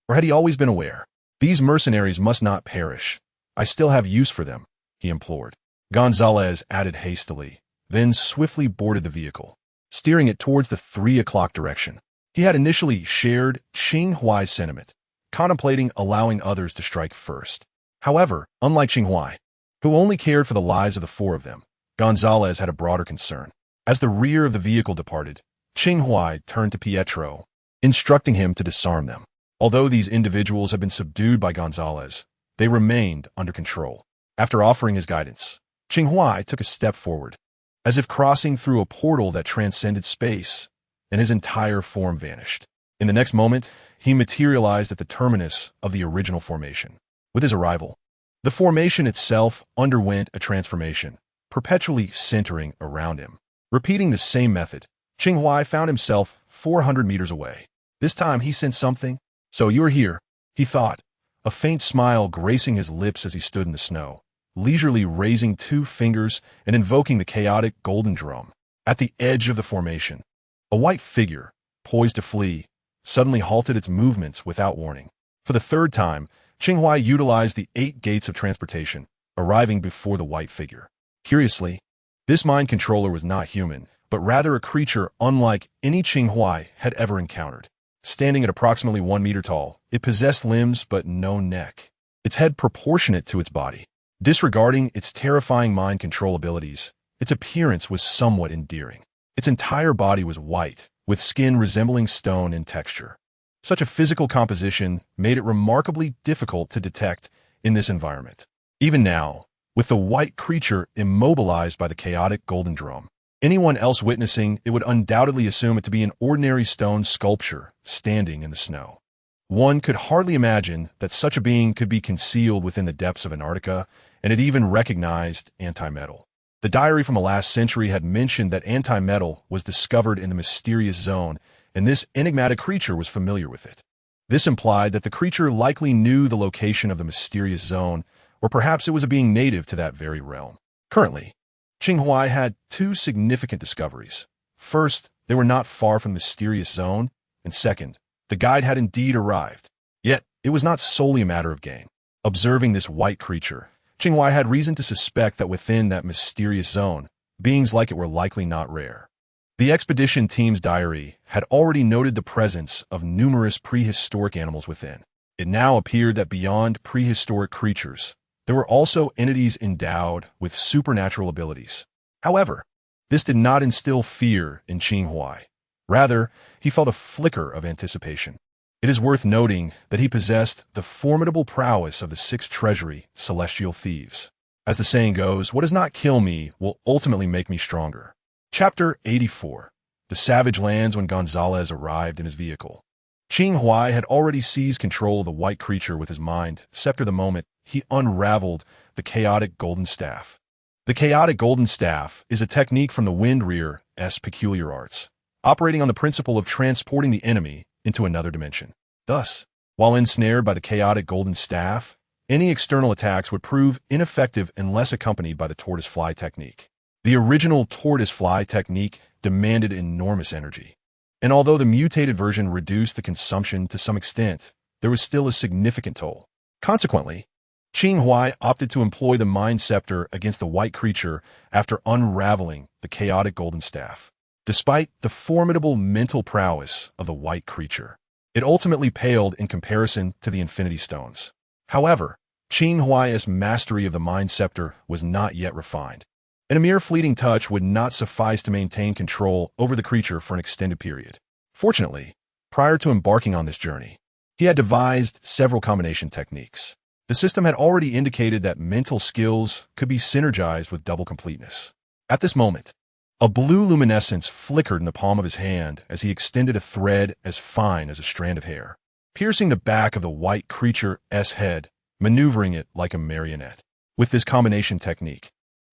A: Or had he always been aware? These mercenaries must not perish. I still have use for them, he implored. Gonzalez added hastily, then swiftly boarded the vehicle, steering it towards the 3 o'clock direction. He had initially shared Qing Huai's sentiment, contemplating allowing others to strike first. However, unlike Qing Huai, who only cared for the lives of the 4 of them, Gonzalez had a broader concern. As the rear of the vehicle departed, Qing Huai turned to Pietro, instructing him to disarm them. Although these individuals had been subdued by Gonzalez, they remained under control. After offering his guidance, Qing Huai took a step forward, as if crossing through a portal that transcended space, and his entire form vanished. In the next moment, he materialized at the terminus of the original formation. With his arrival, the formation itself underwent a transformation, perpetually centering around him. Repeating the same method, Qing Huai found himself 400 meters away. This time he sensed something. So you're here, he thought, a faint smile gracing his lips as he stood in the snow, leisurely raising 2 fingers and invoking the chaotic golden drum. At the edge of the formation, a white figure, poised to flee, suddenly halted its movements without warning. For the 3rd time, Qing Huai utilized the 8 gates of transportation, arriving before the white figure. Curiously, this mind controller was not human, but rather a creature unlike any Qing Huai had ever encountered. Standing at approximately 1 meter tall, it possessed limbs but no neck, its head proportionate to its body. Disregarding its terrifying mind control abilities, its appearance was somewhat endearing. Its entire body was white, with skin resembling stone in texture. Such a physical composition made it remarkably difficult to detect in this environment. Even now, with the white creature immobilized by the chaotic golden drum, anyone else witnessing it would undoubtedly assume it to be an ordinary stone sculpture standing in the snow. One could hardly imagine that such a being could be concealed within the depths of Antarctica, and it even recognized antimetal. The diary from the last century had mentioned that antimetal was discovered in the mysterious zone, and this enigmatic creature was familiar with it. This implied that the creature likely knew the location of the mysterious zone, or perhaps it was a being native to that very realm. Currently, Qing Huai had 2 significant discoveries. First, they were not far from the mysterious zone, and second, the guide had indeed arrived. Yet, it was not solely a matter of gain. Observing this white creature, Qing Huai had reason to suspect that within that mysterious zone, beings like it were likely not rare. The expedition team's diary had already noted the presence of numerous prehistoric animals within. It now appeared that beyond prehistoric creatures, there were also entities endowed with supernatural abilities. However, this did not instill fear in Qing Huai. Rather, he felt a flicker of anticipation. It is worth noting that he possessed the formidable prowess of the 6th treasury, celestial thieves. As the saying goes, what does not kill me will ultimately make me stronger. Chapter 84. The Savage Lands when Gonzalez arrived in his vehicle. Qing Huai had already seized control of the white creature with his mind scepter the moment he unraveled the chaotic golden staff. The chaotic golden staff is a technique from the Wind Rear's peculiar arts, operating on the principle of transporting the enemy into another dimension. Thus, while ensnared by the chaotic golden staff, any external attacks would prove ineffective unless accompanied by the tortoise fly technique. The original tortoise fly technique demanded enormous energy, and although the mutated version reduced the consumption to some extent, there was still a significant toll. Consequently, Qing Huai opted to employ the mind scepter against the white creature after unraveling the chaotic golden staff. Despite the formidable mental prowess of the white creature, it ultimately paled in comparison to the Infinity Stones. However, Qing Huai's mastery of the mind scepter was not yet refined, and a mere fleeting touch would not suffice to maintain control over the creature for an extended period. Fortunately, prior to embarking on this journey, he had devised several combination techniques. The system had already indicated that mental skills could be synergized with double completeness. At this moment, a blue luminescence flickered in the palm of his hand as he extended a thread as fine as a strand of hair, piercing the back of the white creature's head, maneuvering it like a marionette. With this combination technique,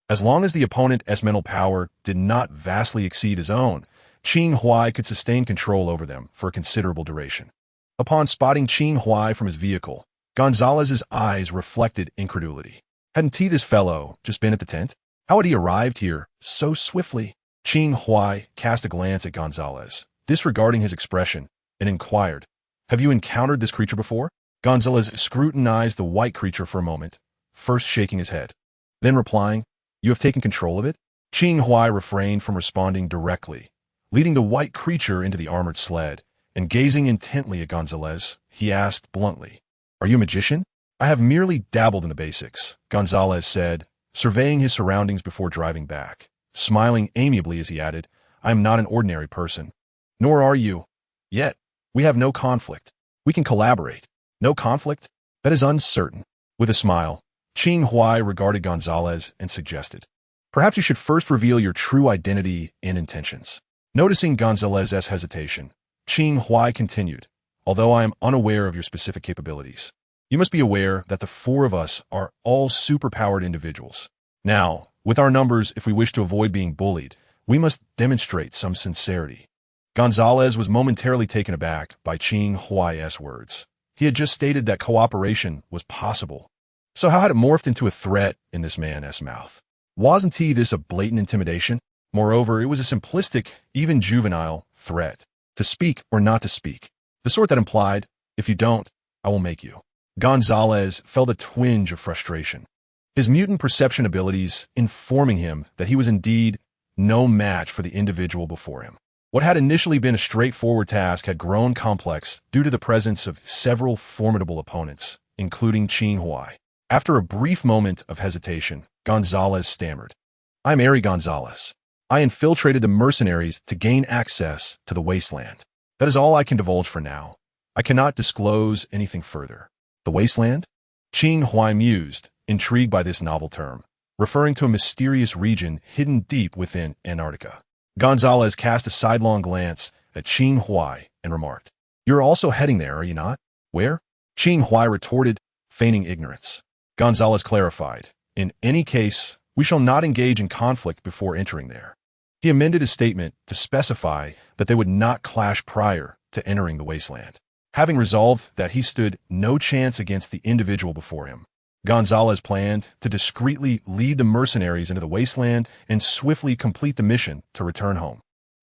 A: as long as the opponent's mental power did not vastly exceed his own, Qing Huai could sustain control over them for a considerable duration. Upon spotting Qing Huai from his vehicle, Gonzalez's eyes reflected incredulity. Hadn't this fellow just been at the tent? How had he arrived here so swiftly? Qing Huai cast a glance at Gonzalez, disregarding his expression, and inquired, "Have you encountered this creature before?" Gonzalez scrutinized the white creature for a moment, first shaking his head, then replying, "You have taken control of it?" Qing Huai refrained from responding directly, leading the white creature into the armored sled, and gazing intently at Gonzalez, he asked bluntly, "Are you a magician?" "I have merely dabbled in the basics," Gonzalez said, surveying his surroundings before driving back. Smiling amiably as he added, "I am not an ordinary person. Nor are you. Yet, we have no conflict. We can collaborate." "No conflict? That is uncertain." With a smile, Qing Huai regarded Gonzalez and suggested, "Perhaps you should first reveal your true identity and intentions." Noticing Gonzalez's hesitation, Qing Huai continued, "Although I am unaware of your specific capabilities, you must be aware that the four of us are all superpowered individuals. Now, with our numbers, if we wish to avoid being bullied, we must demonstrate some sincerity." Gonzalez was momentarily taken aback by Qing Huai's words. He had just stated that cooperation was possible. So how had it morphed into a threat in this man's mouth? Wasn't this a blatant intimidation? Moreover, it was a simplistic, even juvenile, threat. To speak or not to speak. The sort that implied, "If you don't, I will make you." Gonzalez felt a twinge of frustration, his mutant perception abilities informing him that he was indeed no match for the individual before him. What had initially been a straightforward task had grown complex due to the presence of several formidable opponents, including Qing Huai. After a brief moment of hesitation, Gonzalez stammered, "I am Ari Gonzalez. I infiltrated the mercenaries to gain access to the wasteland. That is all I can divulge for now. I cannot disclose anything further." "The wasteland?" Qing Huai mused, intrigued by this novel term, referring to a mysterious region hidden deep within Antarctica. Gonzalez cast a sidelong glance at Qing Huai and remarked, "You're also heading there, are you not?" "Where?" Qing Huai retorted, feigning ignorance. Gonzalez clarified, "In any case, we shall not engage in conflict before entering there." He amended his statement to specify that they would not clash prior to entering the wasteland. Having resolved that he stood no chance against the individual before him, Gonzalez planned to discreetly lead the mercenaries into the wasteland and swiftly complete the mission to return home.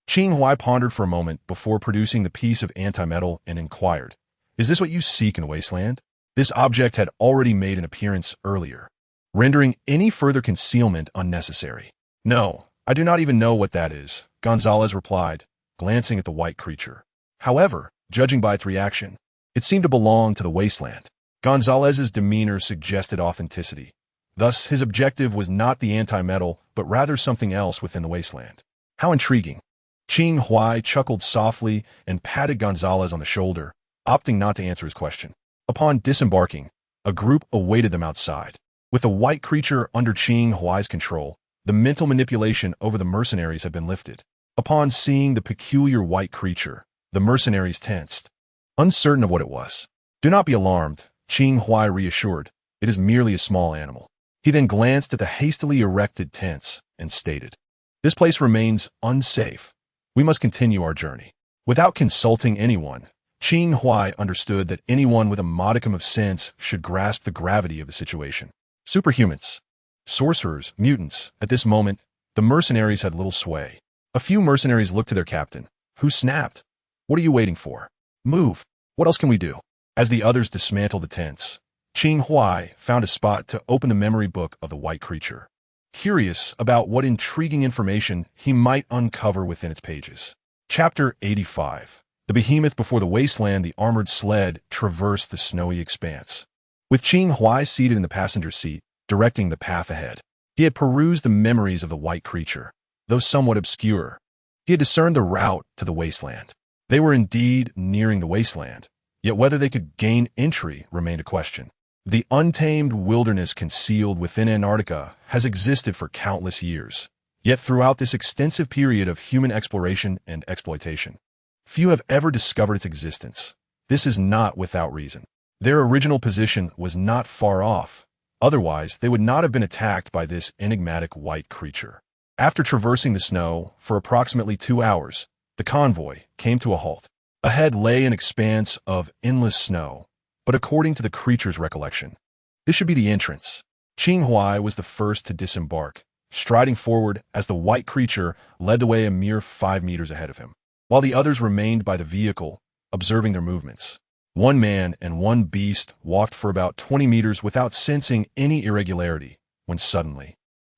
A: Qing Huai pondered for a moment before producing the piece of antimetal and inquired, "Is this what you seek in the wasteland?" This object had already made an appearance earlier, rendering any further concealment unnecessary. "No, I do not even know what that is," Gonzalez replied, glancing at the white creature. However, judging by its reaction, it seemed to belong to the wasteland. Gonzalez's demeanor suggested authenticity. Thus, his objective was not the anti-metal, but rather something else within the wasteland. How intriguing. Qing Huai chuckled softly and patted Gonzalez on the shoulder, opting not to answer his question. Upon disembarking, a group awaited them outside. With the white creature under Qing Huai's control, the mental manipulation over the mercenaries had been lifted. Upon seeing the peculiar white creature, the mercenaries tensed, uncertain of what it was. "Do not be alarmed," Qing Huai reassured. "It is merely a small animal." He then glanced at the hastily erected tents and stated, "This place remains unsafe. We must continue our journey." Without consulting anyone, Qing Huai understood that anyone with a modicum of sense should grasp the gravity of the situation. Superhumans, sorcerers, mutants. At this moment, the mercenaries had little sway. A few mercenaries looked to their captain, who snapped, "What are you waiting for? Move. What else can we do?" As the others dismantled the tents, Qing Huai found a spot to open the memory book of the white creature, curious about what intriguing information he might uncover within its pages. Chapter 85. The behemoth before the wasteland. The armored sled traversed the snowy expanse, with Qing Huai seated in the passenger seat, directing the path ahead. He had perused the memories of the white creature, though somewhat obscure. He had discerned the route to the wasteland. They were indeed nearing the wasteland, yet whether they could gain entry remained a question. The untamed wilderness concealed within Antarctica has existed for countless years, yet throughout this extensive period of human exploration and exploitation, few have ever discovered its existence. This is not without reason. Their original position was not far off. Otherwise, they would not have been attacked by this enigmatic white creature. After traversing the snow for approximately 2 hours, the convoy came to a halt. Ahead lay an expanse of endless snow, but according to the creature's recollection, this should be the entrance. Qing Huai was the first to disembark, striding forward as the white creature led the way a mere 5 meters ahead of him, while the others remained by the vehicle, observing their movements. One man and one beast walked for about 20 meters without sensing any irregularity, when suddenly,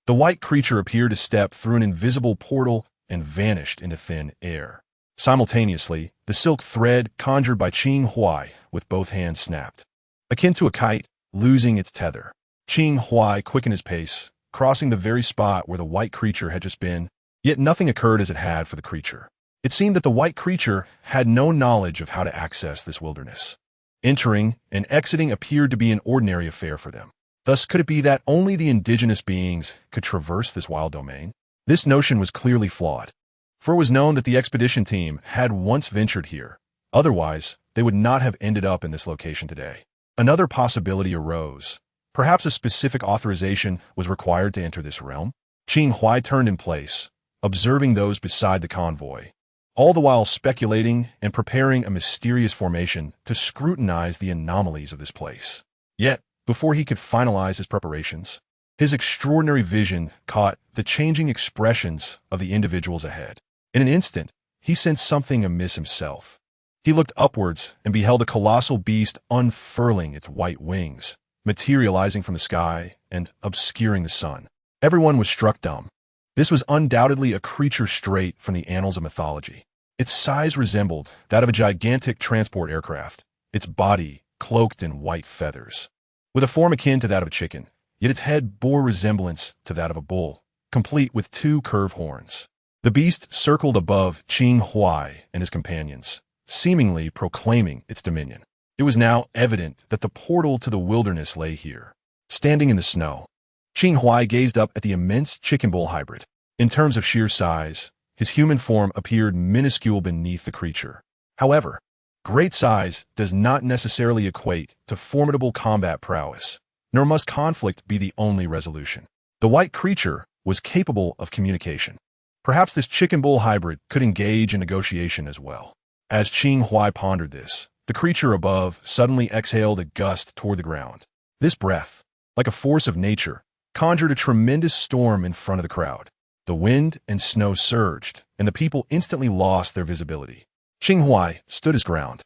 A: the white creature appeared to step through an invisible portal and vanished into thin air. Simultaneously, the silk thread conjured by Qing Huai with both hands snapped, akin to a kite losing its tether. Qing Huai quickened his pace, crossing the very spot where the white creature had just been, yet nothing occurred as it had for the creature. It seemed that the white creature had no knowledge of how to access this wilderness. Entering and exiting appeared to be an ordinary affair for them. Thus, could it be that only the indigenous beings could traverse this wild domain? This notion was clearly flawed, for it was known that the expedition team had once ventured here. Otherwise, they would not have ended up in this location today. Another possibility arose. Perhaps a specific authorization was required to enter this realm? Qing Huai turned in place, observing those beside the convoy, all the while speculating and preparing a mysterious formation to scrutinize the anomalies of this place. Yet, before he could finalize his preparations, his extraordinary vision caught the changing expressions of the individuals ahead. In an instant, he sensed something amiss himself. He looked upwards and beheld a colossal beast unfurling its white wings, materializing from the sky and obscuring the sun. Everyone was struck dumb. This was undoubtedly a creature straight from the annals of mythology. Its size resembled that of a gigantic transport aircraft, its body cloaked in white feathers, with a form akin to that of a chicken, yet its head bore resemblance to that of a bull, complete with 2 curved horns. The beast circled above Qing Huai and his companions, seemingly proclaiming its dominion. It was now evident that the portal to the wilderness lay here. Standing in the snow, Qing Huai gazed up at the immense chicken bull hybrid. In terms of sheer size, his human form appeared minuscule beneath the creature. However, great size does not necessarily equate to formidable combat prowess, nor must conflict be the only resolution. The white creature was capable of communication. Perhaps this chicken bull hybrid could engage in negotiation as well. As Qing Huai pondered this, the creature above suddenly exhaled a gust toward the ground. This breath, like a force of nature, conjured a tremendous storm in front of the crowd. The wind and snow surged, and the people instantly lost their visibility. Qing Huai stood his ground,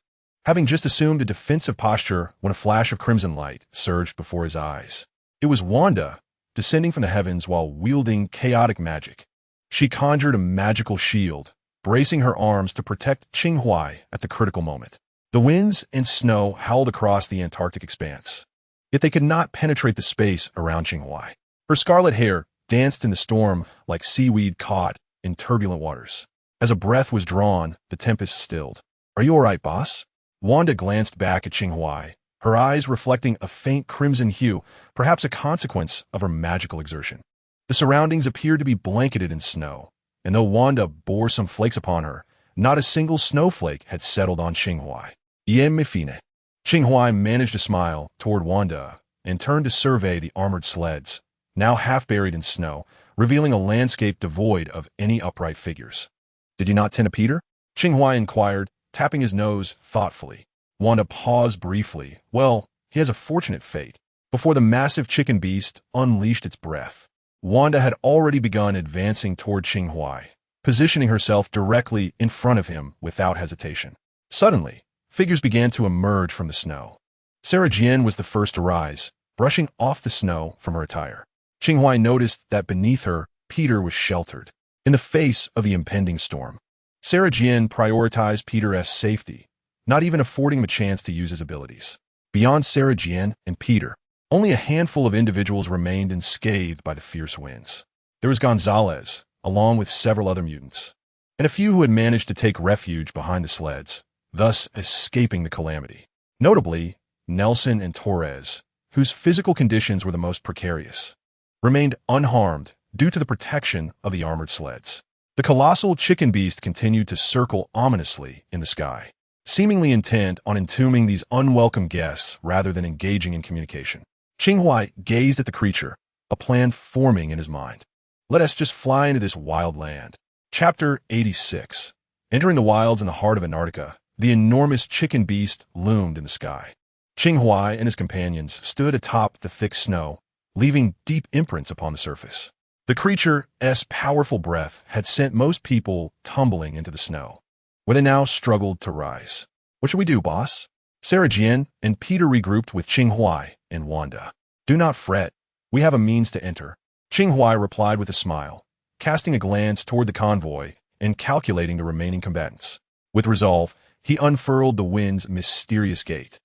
A: having just assumed a defensive posture when a flash of crimson light surged before his eyes. It was Wanda, descending from the heavens while wielding chaotic magic. She conjured a magical shield, bracing her arms to protect Qing Huai at the critical moment. The winds and snow howled across the Antarctic expanse, yet they could not penetrate the space around Qing Huai. Her scarlet hair danced in the storm like seaweed caught in turbulent waters. As a breath was drawn, the tempest stilled. "Are you all right, boss?" Wanda glanced back at Qing Huai, her eyes reflecting a faint crimson hue, perhaps a consequence of her magical exertion. The surroundings appeared to be blanketed in snow, and though Wanda bore some flakes upon her, not a single snowflake had settled on Qing Huai. "Yen me fine." Qing Huai managed a smile toward Wanda and turned to survey the armored sleds, now half buried in snow, revealing a landscape devoid of any upright figures. "Did you not tend to Peter?" Qing Huai inquired, tapping his nose thoughtfully. Wanda paused briefly. "Well, he has a fortunate fate." Before the massive chicken beast unleashed its breath, Wanda had already begun advancing toward Qing Huai, positioning herself directly in front of him without hesitation. Suddenly, figures began to emerge from the snow. Sarah Jian was the first to rise, brushing off the snow from her attire. Qing Huai noticed that beneath her, Peter was sheltered. In the face of the impending storm, Sarah Jian prioritized Peter's safety, not even affording him a chance to use his abilities. Beyond Sarah Jian and Peter, only a handful of individuals remained unscathed by the fierce winds. There was Gonzalez, along with several other mutants, and a few who had managed to take refuge behind the sleds, thus escaping the calamity. Notably, Nelson and Torres, whose physical conditions were the most precarious, remained unharmed due to the protection of the armored sleds. The colossal chicken beast continued to circle ominously in the sky, seemingly intent on entombing these unwelcome guests rather than engaging in communication. Qing Huai gazed at the creature, a plan forming in his mind. "Let us just fly into this wild land." Chapter 86. Entering the wilds in the heart of Antarctica, the enormous chicken beast loomed in the sky. Qing Huai and his companions stood atop the thick snow, leaving deep imprints upon the surface. The creature's powerful breath had sent most people tumbling into the snow, where they now struggled to rise. "What should we do, boss?" Sarah Jian and Peter regrouped with Qing Huai and Wanda. "Do not fret. We have a means to enter." Qing Huai replied with a smile, casting a glance toward the convoy and calculating the remaining combatants. With resolve, he unfurled the wind's mysterious gate.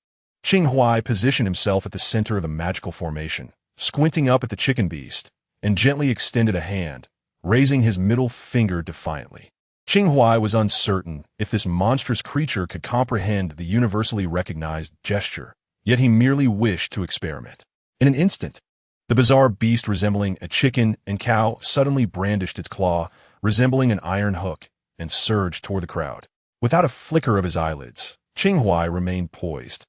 A: Qing Huai positioned himself at the center of the magical formation, squinting up at the chicken beast, and gently extended a hand, raising his middle finger defiantly. Qing Huai was uncertain if this monstrous creature could comprehend the universally recognized gesture, yet he merely wished to experiment. In an instant, the bizarre beast resembling a chicken and cow suddenly brandished its claw, resembling an iron hook, and surged toward the crowd. Without a flicker of his eyelids, Qing Huai remained poised,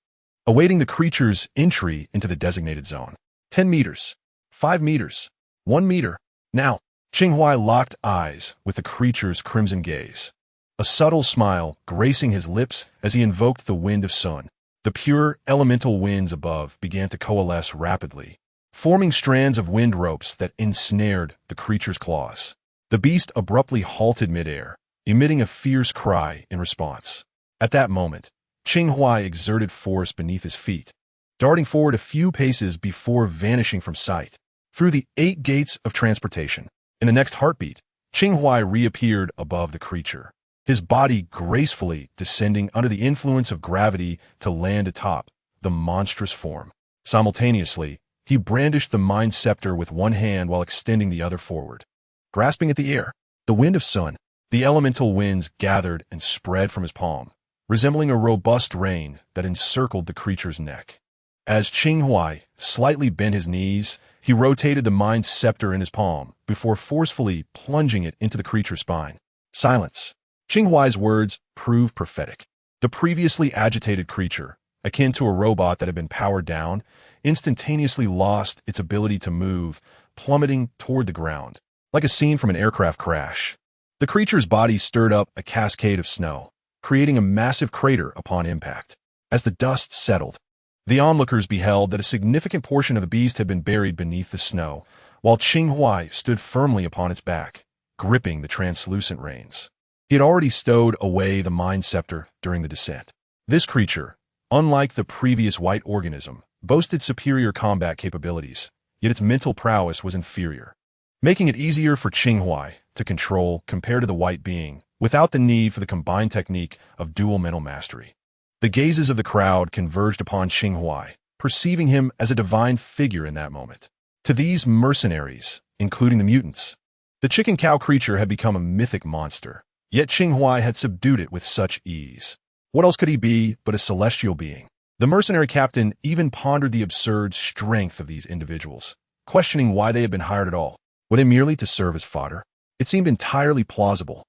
A: awaiting the creature's entry into the designated zone. 10 meters, 5 meters, 1 meter. Now, Qing Huai locked eyes with the creature's crimson gaze, a subtle smile gracing his lips as he invoked the wind of sun. The pure, elemental winds above began to coalesce rapidly, forming strands of wind ropes that ensnared the creature's claws. The beast abruptly halted midair, emitting a fierce cry in response. At that moment, Qing Huai exerted force beneath his feet, darting forward a few paces before vanishing from sight through the 8 gates of transportation. In the next heartbeat, Qing Huai reappeared above the creature, his body gracefully descending under the influence of gravity to land atop the monstrous form. Simultaneously, he brandished the mind scepter with one hand while extending the other forward. Grasping at the air, the wind of sun, the elemental winds gathered and spread from his palm, resembling a robust rain that encircled the creature's neck. As Qing Huai slightly bent his knees, he rotated the mind scepter in his palm before forcefully plunging it into the creature's spine. Silence. Qing Huai's words proved prophetic. The previously agitated creature, akin to a robot that had been powered down, instantaneously lost its ability to move, plummeting toward the ground, like a scene from an aircraft crash. The creature's body stirred up a cascade of snow, creating a massive crater upon impact. As the dust settled, the onlookers beheld that a significant portion of the beast had been buried beneath the snow, while Qing Huai stood firmly upon its back, gripping the translucent reins. He had already stowed away the mind scepter during the descent. This creature, unlike the previous white organism, boasted superior combat capabilities, yet its mental prowess was inferior, making it easier for Qing Huai to control compared to the white being, without the need for the combined technique of dual mental mastery. The gazes of the crowd converged upon Qing Huai, perceiving him as a divine figure in that moment. To these mercenaries, including the mutants, the chicken-cow creature had become a mythic monster, yet Qing Huai had subdued it with such ease. What else could he be but a celestial being? The mercenary captain even pondered the absurd strength of these individuals, questioning why they had been hired at all. Were they merely to serve as fodder? It seemed entirely plausible.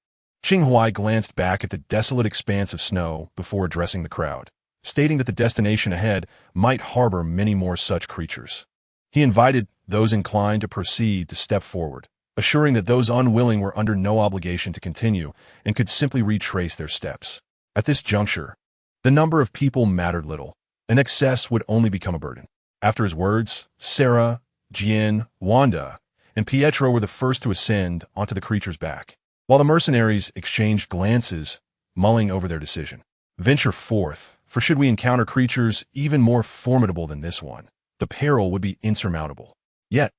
A: Qing Huai glanced back at the desolate expanse of snow before addressing the crowd, stating that the destination ahead might harbor many more such creatures. He invited those inclined to proceed to step forward, assuring that those unwilling were under no obligation to continue and could simply retrace their steps. At this juncture, the number of people mattered little, and excess would only become a burden. After his words, Sarah, Jian, Wanda, and Pietro were the first to ascend onto the creature's back, while the mercenaries exchanged glances, mulling over their decision. Venture forth, for should we encounter creatures even more formidable than this one, the peril would be insurmountable. Yet,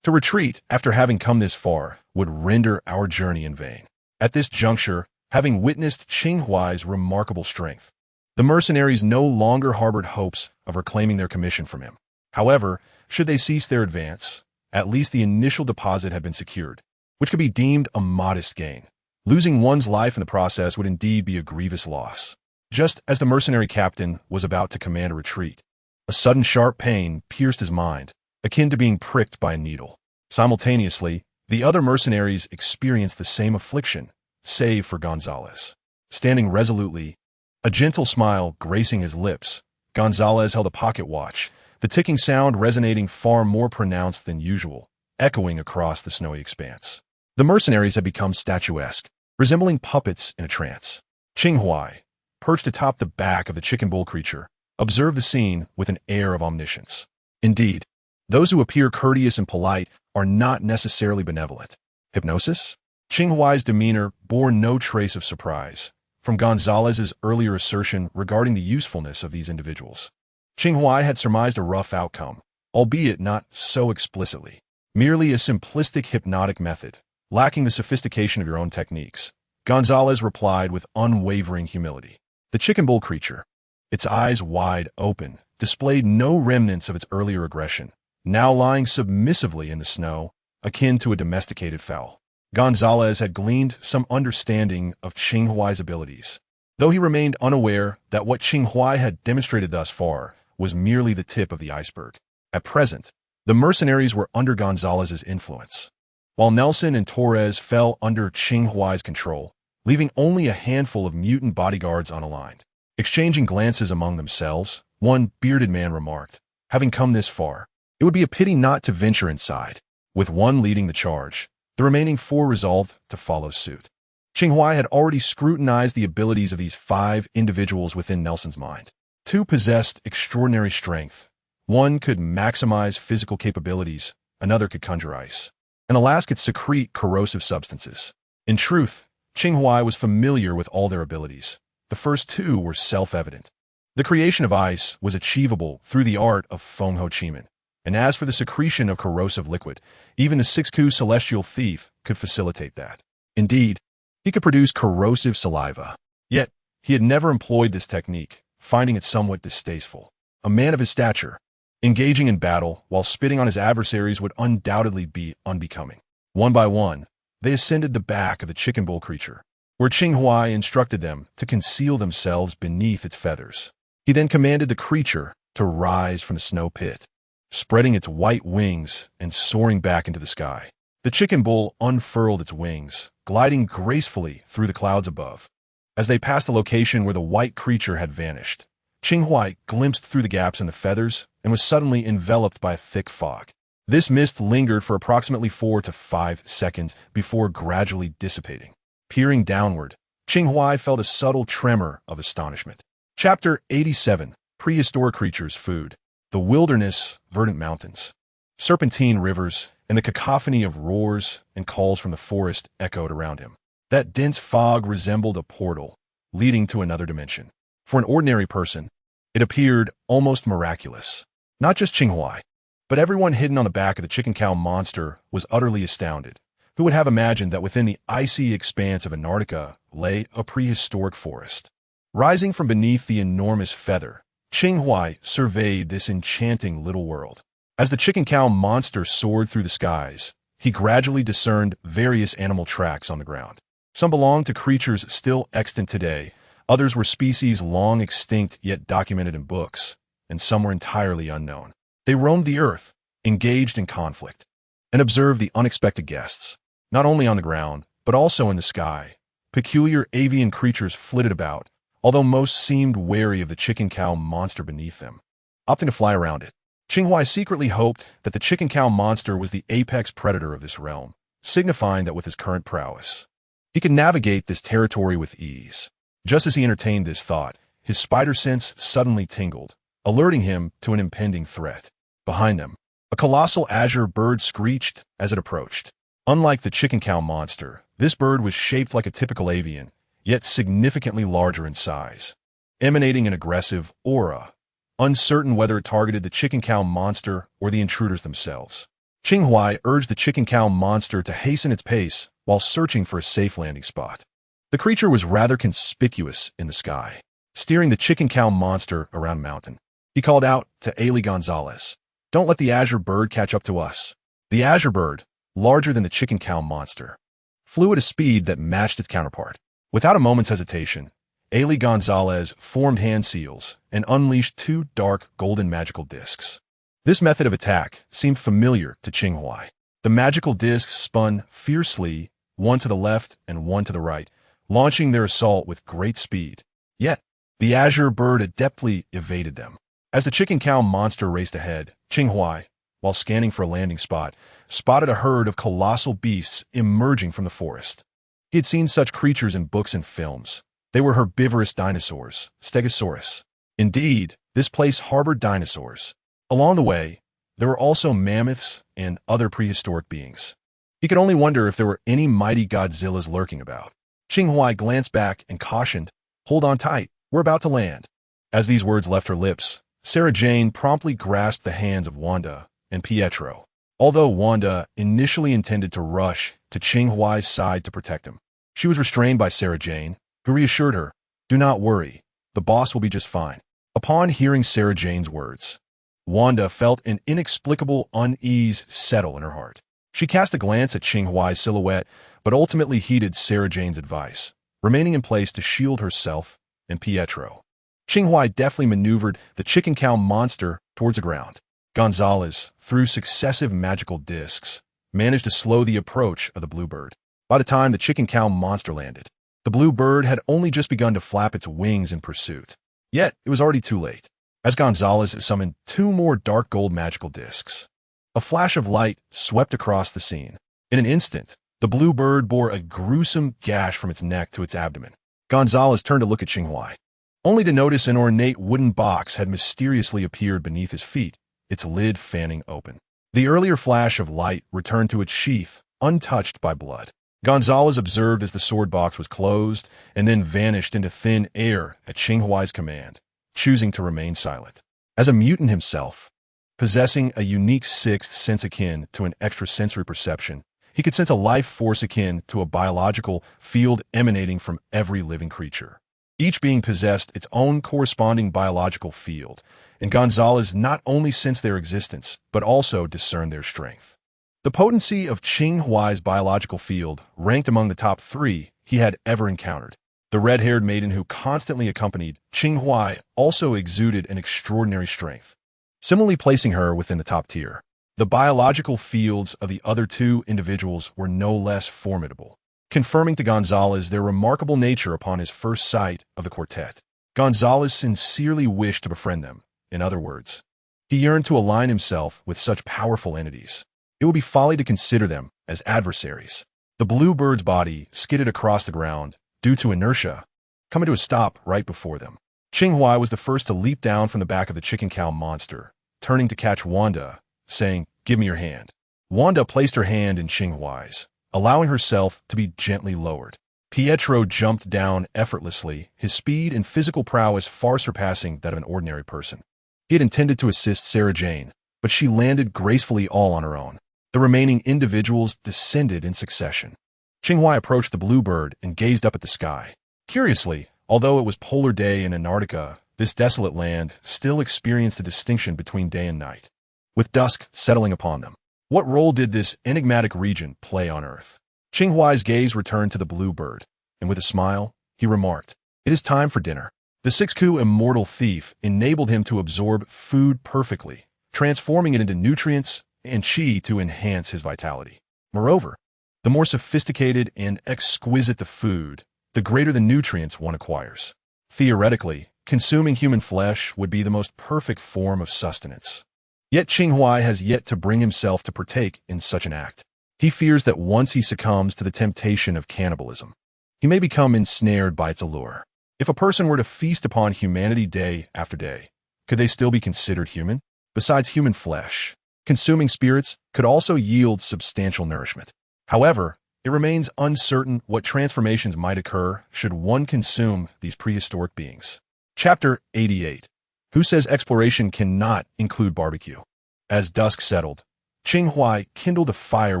A: to retreat after having come this far would render our journey in vain. At this juncture, having witnessed Qing Huai's remarkable strength, the mercenaries no longer harbored hopes of reclaiming their commission from him. However, should they cease their advance, at least the initial deposit had been secured, which could be deemed a modest gain. Losing one's life in the process would indeed be a grievous loss. Just as the mercenary captain was about to command a retreat, a sudden sharp pain pierced his mind, akin to being pricked by a needle. Simultaneously, the other mercenaries experienced the same affliction, save for Gonzalez. Standing resolutely, a gentle smile gracing his lips, Gonzalez held a pocket watch, the ticking sound resonating far more pronounced than usual, echoing across the snowy expanse. The mercenaries had become statuesque, resembling puppets in a trance. Qing Huai, perched atop the back of the chicken bull creature, observed the scene with an air of omniscience. Indeed, those who appear courteous and polite are not necessarily benevolent. Hypnosis? Qing Huai's demeanor bore no trace of surprise from Gonzalez's earlier assertion regarding the usefulness of these individuals. Qing Huai had surmised a rough outcome, albeit not so explicitly. Merely a simplistic hypnotic method, lacking the sophistication of your own techniques. Gonzalez replied with unwavering humility. The chicken bull creature, its eyes wide open, displayed no remnants of its earlier aggression, now lying submissively in the snow, akin to a domesticated fowl. Gonzalez had gleaned some understanding of Qing Huai's abilities, though he remained unaware that what Qing Huai had demonstrated thus far was merely the tip of the iceberg. At present, the mercenaries were under Gonzalez's influence, while Nelson and Torres fell under Qing Huai's control, leaving only a handful of mutant bodyguards unaligned. Exchanging glances among themselves, one bearded man remarked, "Having come this far, it would be a pity not to venture inside." With one leading the charge, the remaining four resolved to follow suit. Qing Huai had already scrutinized the abilities of these 5 individuals within Nelson's mind. 2 possessed extraordinary strength. One could maximize physical capabilities, another could conjure ice, and the last could secrete corrosive substances. In truth, Qing Huai was familiar with all their abilities. The first 2 were self-evident. The creation of ice was achievable through the art of Feng Ho Chimen, and as for the secretion of corrosive liquid, even the 6-Ku celestial thief could facilitate that. Indeed, he could produce corrosive saliva. Yet, he had never employed this technique, finding it somewhat distasteful. A man of his stature, engaging in battle while spitting on his adversaries would undoubtedly be unbecoming. One by one, they ascended the back of the chicken bull creature, where Qing Huai instructed them to conceal themselves beneath its feathers. He then commanded the creature to rise from the snow pit, spreading its white wings and soaring back into the sky. The chicken bull unfurled its wings, gliding gracefully through the clouds above. As they passed the location where the white creature had vanished, Qing Huai glimpsed through the gaps in the feathers and was suddenly enveloped by a thick fog. This mist lingered for approximately 4 to 5 seconds before gradually dissipating. Peering downward, Qing Huai felt a subtle tremor of astonishment. Chapter 87, Prehistoric Creatures, Food. The wilderness, verdant mountains, serpentine rivers, and the cacophony of roars and calls from the forest echoed around him. That dense fog resembled a portal, leading to another dimension. For an ordinary person, it appeared almost miraculous. Not just Qing Huai, but everyone hidden on the back of the chicken cow monster was utterly astounded. Who would have imagined that within the icy expanse of Antarctica lay a prehistoric forest? Rising from beneath the enormous feather, Qing Huai surveyed this enchanting little world. As the chicken cow monster soared through the skies, he gradually discerned various animal tracks on the ground. Some belonged to creatures still extant today, others were species long extinct yet documented in books, and some were entirely unknown. They roamed the earth, engaged in conflict, and observed the unexpected guests. Not only on the ground, but also in the sky. Peculiar avian creatures flitted about, although most seemed wary of the chicken cow monster beneath them, opting to fly around it. Qing Huai secretly hoped that the chicken cow monster was the apex predator of this realm, signifying that with his current prowess, he could navigate this territory with ease. Just as he entertained this thought, his spider sense suddenly tingled, alerting him to an impending threat. Behind them, a colossal azure bird screeched as it approached. Unlike the chicken cow monster, this bird was shaped like a typical avian, yet significantly larger in size, emanating an aggressive aura, uncertain whether it targeted the chicken cow monster or the intruders themselves. Qing Huai urged the chicken cow monster to hasten its pace while searching for a safe landing spot. The creature was rather conspicuous in the sky, steering the chicken cow monster around a mountain. He called out to Ailey Gonzalez, "Don't let the azure bird catch up to us." The azure bird, larger than the chicken cow monster, flew at a speed that matched its counterpart. Without a moment's hesitation, Ailey Gonzalez formed hand seals and unleashed 2 dark golden magical discs. This method of attack seemed familiar to Qing Huai. The magical discs spun fiercely, one to the left and one to the right, launching their assault with great speed. Yet, the azure bird adeptly evaded them. As the chicken cow monster raced ahead, Qing Huai, while scanning for a landing spot, spotted a herd of colossal beasts emerging from the forest. He had seen such creatures in books and films. They were herbivorous dinosaurs, Stegosaurus. Indeed, this place harbored dinosaurs. Along the way, there were also mammoths and other prehistoric beings. He could only wonder if there were any mighty Godzillas lurking about. Qing Huai glanced back and cautioned, "Hold on tight, we're about to land." As these words left her lips, Sarah Jane promptly grasped the hands of Wanda and Pietro. Although Wanda initially intended to rush to Qing Huai's side to protect him, she was restrained by Sarah Jane, who reassured her, "Do not worry, the boss will be just fine." Upon hearing Sarah Jane's words, Wanda felt an inexplicable unease settle in her heart. She cast a glance at Qing Huai's silhouette, but ultimately heeded Sarah Jane's advice, remaining in place to shield herself and Pietro. Qing Huai deftly maneuvered the chicken cow monster towards the ground. Gonzalez, through successive magical discs, managed to slow the approach of the bluebird. By the time the chicken cow monster landed, the bluebird had only just begun to flap its wings in pursuit. Yet, it was already too late, as Gonzalez summoned 2 more dark gold magical discs. A flash of light swept across the scene. In an instant, the bluebird bore a gruesome gash from its neck to its abdomen. Gonzalez turned to look at Qing Huai, only to notice an ornate wooden box had mysteriously appeared beneath his feet, its lid fanning open. The earlier flash of light returned to its sheath, untouched by blood. Gonzalez observed as the sword box was closed and then vanished into thin air at Qing Huai's command, choosing to remain silent. As a mutant himself, possessing a unique sixth sense akin to an extrasensory perception, he could sense a life force akin to a biological field emanating from every living creature. Each being possessed its own corresponding biological field, and Gonzalez not only sensed their existence, but also discerned their strength. The potency of Qing Huai's biological field ranked among the top 3 he had ever encountered. The red-haired maiden who constantly accompanied Qing Huai also exuded an extraordinary strength, similarly placing her within the top tier. The biological fields of the other 2 individuals were no less formidable, confirming to Gonzalez their remarkable nature upon his first sight of the quartet. Gonzalez sincerely wished to befriend them. In other words, he yearned to align himself with such powerful entities. It would be folly to consider them as adversaries. The bluebird's body skidded across the ground due to inertia, coming to a stop right before them. Qing Huai was the first to leap down from the back of the chicken cow monster, turning to catch Wanda, saying, "Give me your hand." Wanda placed her hand in Qing Huai's, allowing herself to be gently lowered. Pietro jumped down effortlessly, his speed and physical prowess far surpassing that of an ordinary person. He had intended to assist Sarah Jane, but she landed gracefully all on her own. The remaining individuals descended in succession. Qing Huai approached the bluebird and gazed up at the sky. Curiously, although it was polar day in Antarctica, this desolate land still experienced a distinction between day and night, with dusk settling upon them. What role did this enigmatic region play on Earth? Qing Huai's gaze returned to the bluebird, and with a smile, he remarked, "It is time for dinner." The 6-coup immortal thief enabled him to absorb food perfectly, transforming it into nutrients and qi to enhance his vitality. Moreover, the more sophisticated and exquisite the food, the greater the nutrients one acquires. Theoretically, consuming human flesh would be the most perfect form of sustenance. Yet Qing Huai has yet to bring himself to partake in such an act. He fears that once he succumbs to the temptation of cannibalism, he may become ensnared by its allure. If a person were to feast upon humanity day after day, could they still be considered human? Besides human flesh, consuming spirits could also yield substantial nourishment. However, it remains uncertain what transformations might occur should one consume these prehistoric beings. Chapter 88. Who says exploration cannot include barbecue? As dusk settled, Qing Huai kindled a fire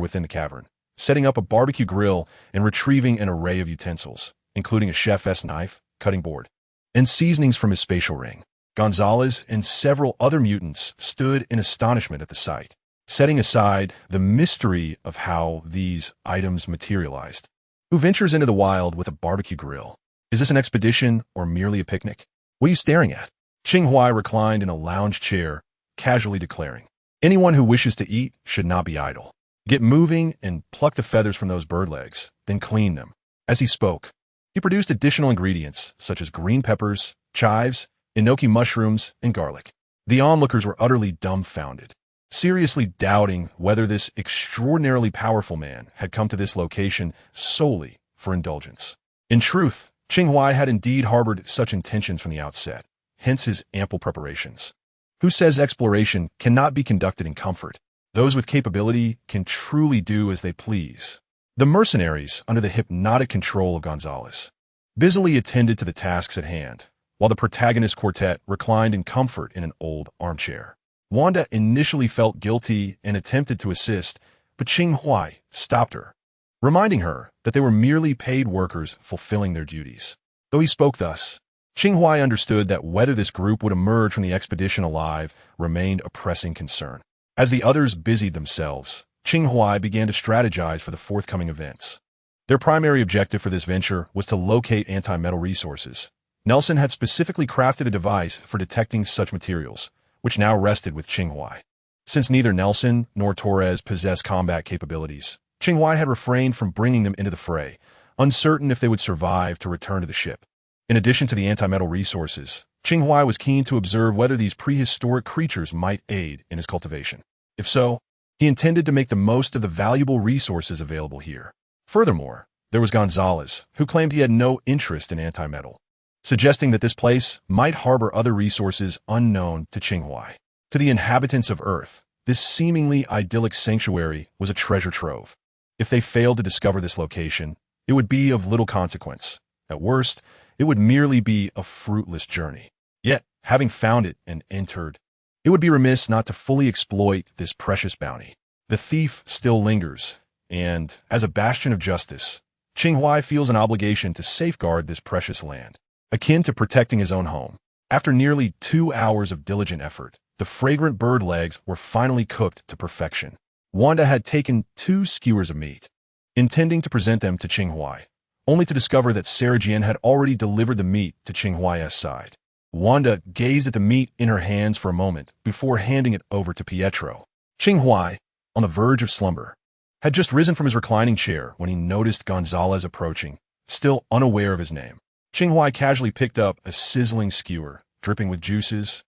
A: within the cavern, setting up a barbecue grill and retrieving an array of utensils, including a chef's knife, cutting board, and seasonings from his spatial ring. Gonzalez and several other mutants stood in astonishment at the sight, setting aside the mystery of how these items materialized. Who ventures into the wild with a barbecue grill? Is this an expedition or merely a picnic? What are you staring at? Qing Huai reclined in a lounge chair, casually declaring, "Anyone who wishes to eat should not be idle. Get moving and pluck the feathers from those bird legs, then clean them." As he spoke, he produced additional ingredients such as green peppers, chives, enoki mushrooms, and garlic. The onlookers were utterly dumbfounded, seriously doubting whether this extraordinarily powerful man had come to this location solely for indulgence. In truth, Qing Huai had indeed harbored such intentions from the outset. hence his ample preparations. Who says exploration cannot be conducted in comfort? Those with capability can truly do as they please. The mercenaries, under the hypnotic control of Gonzalez, busily attended to the tasks at hand, while the protagonist quartet reclined in comfort in an old armchair. Wanda initially felt guilty and attempted to assist, but Qing Huai stopped her, reminding her that they were merely paid workers fulfilling their duties. Though he spoke thus, Qing Huai understood that whether this group would emerge from the expedition alive remained a pressing concern. As the others busied themselves, Qing Huai began to strategize for the forthcoming events. Their primary objective for this venture was to locate anti-metal resources. Nelson had specifically crafted a device for detecting such materials, which now rested with Qing Huai. Since neither Nelson nor Torres possessed combat capabilities, Qing Huai had refrained from bringing them into the fray, uncertain if they would survive to return to the ship. In addition to the anti-metal resources, Qing Huai was keen to observe whether these prehistoric creatures might aid in his cultivation. If so, he intended to make the most of the valuable resources available here. Furthermore, there was Gonzalez, who claimed he had no interest in anti-metal, suggesting that this place might harbor other resources unknown to Qing Huai. To the inhabitants of Earth, this seemingly idyllic sanctuary was a treasure trove. If they failed to discover this location, it would be of little consequence. At worst, it would merely be a fruitless journey. Yet, having found it and entered, it would be remiss not to fully exploit this precious bounty. The thief still lingers, and, as a bastion of justice, Qing Huai feels an obligation to safeguard this precious land, akin to protecting his own home. After nearly 2 hours of diligent effort, the fragrant bird legs were finally cooked to perfection. Wanda had taken 2 skewers of meat, intending to present them to Qing Huai, only to discover that Sarajian had already delivered the meat to Qing Huai's side. Wanda gazed at the meat in her hands for a moment before handing it over to Pietro. Qing Huai, on the verge of slumber, had just risen from his reclining chair when he noticed Gonzalez approaching, still unaware of his name. Qing Huai casually picked up a sizzling skewer, dripping with juices,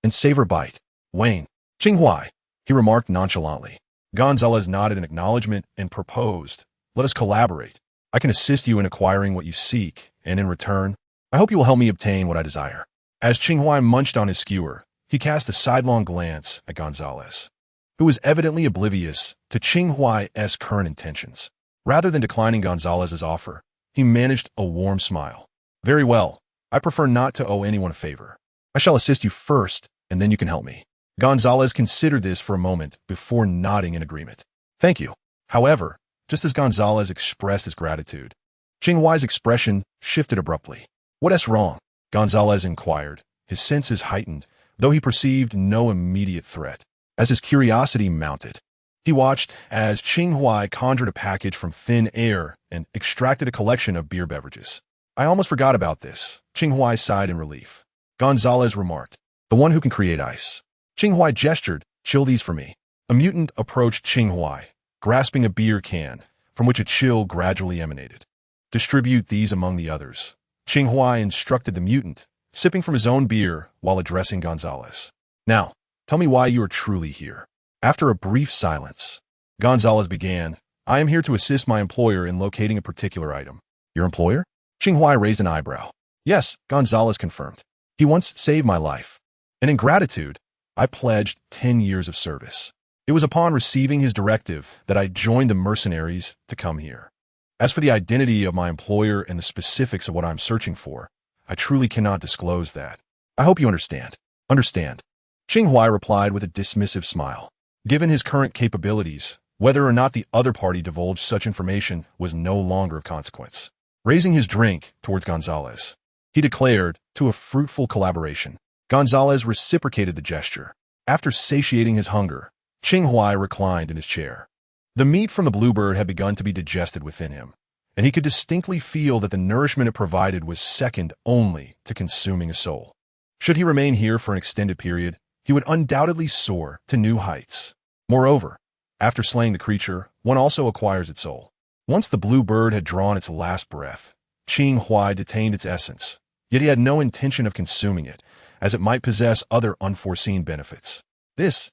A: and savor bite. Wayne. Qing Huai, he remarked nonchalantly. Gonzalez nodded in acknowledgement and proposed, "Let us collaborate. I can assist you in acquiring what you seek, and in return, I hope you will help me obtain what I desire." As Qing Huai munched on his skewer, he cast a sidelong glance at Gonzalez, who was evidently oblivious to Qing Huai's current intentions. Rather than declining Gonzalez's offer, he managed a warm smile. "Very well. I prefer not to owe anyone a favor. I shall assist you first, and then you can help me." Gonzalez considered this for a moment before nodding in agreement. "Thank you." However, just as Gonzalez expressed his gratitude, Qing Huai's expression shifted abruptly. "What's wrong?" Gonzalez inquired, his senses heightened, though he perceived no immediate threat. As his curiosity mounted, he watched as Qing Huai conjured a package from thin air and extracted a collection of beer beverages. "I almost forgot about this," Qing Huai sighed in relief. Gonzalez remarked, "The one who can create ice." Qing Huai gestured, "Chill these for me." A mutant approached Qing Huai, grasping a beer can, from which a chill gradually emanated. "Distribute these among the others," Qing Huai instructed the mutant, sipping from his own beer while addressing Gonzalez. "Now, tell me why you are truly here." After a brief silence, Gonzalez began, "I am here to assist my employer in locating a particular item." "Your employer?" Qing Huai raised an eyebrow. "Yes," Gonzalez confirmed. "He once saved my life, and in gratitude, I pledged 10 years of service. It was upon receiving his directive that I joined the mercenaries to come here. As for the identity of my employer and the specifics of what I'm searching for, I truly cannot disclose that. I hope you understand." "Understand," Qing Huai replied with a dismissive smile. Given his current capabilities, whether or not the other party divulged such information was no longer of consequence. Raising his drink towards Gonzalez, he declared, "To a fruitful collaboration." Gonzalez reciprocated the gesture. After satiating his hunger, Qing Huai reclined in his chair. The meat from the bluebird had begun to be digested within him, and he could distinctly feel that the nourishment it provided was second only to consuming a soul. Should he remain here for an extended period, he would undoubtedly soar to new heights. Moreover, after slaying the creature, one also acquires its soul. Once the blue bird had drawn its last breath, Qing Huai detained its essence, yet he had no intention of consuming it, as it might possess other unforeseen benefits. This,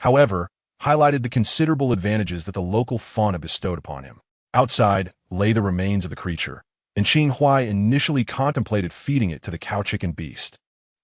A: however, highlighted the considerable advantages that the local fauna bestowed upon him. Outside lay the remains of the creature, and Qing Huai initially contemplated feeding it to the cow chicken beast.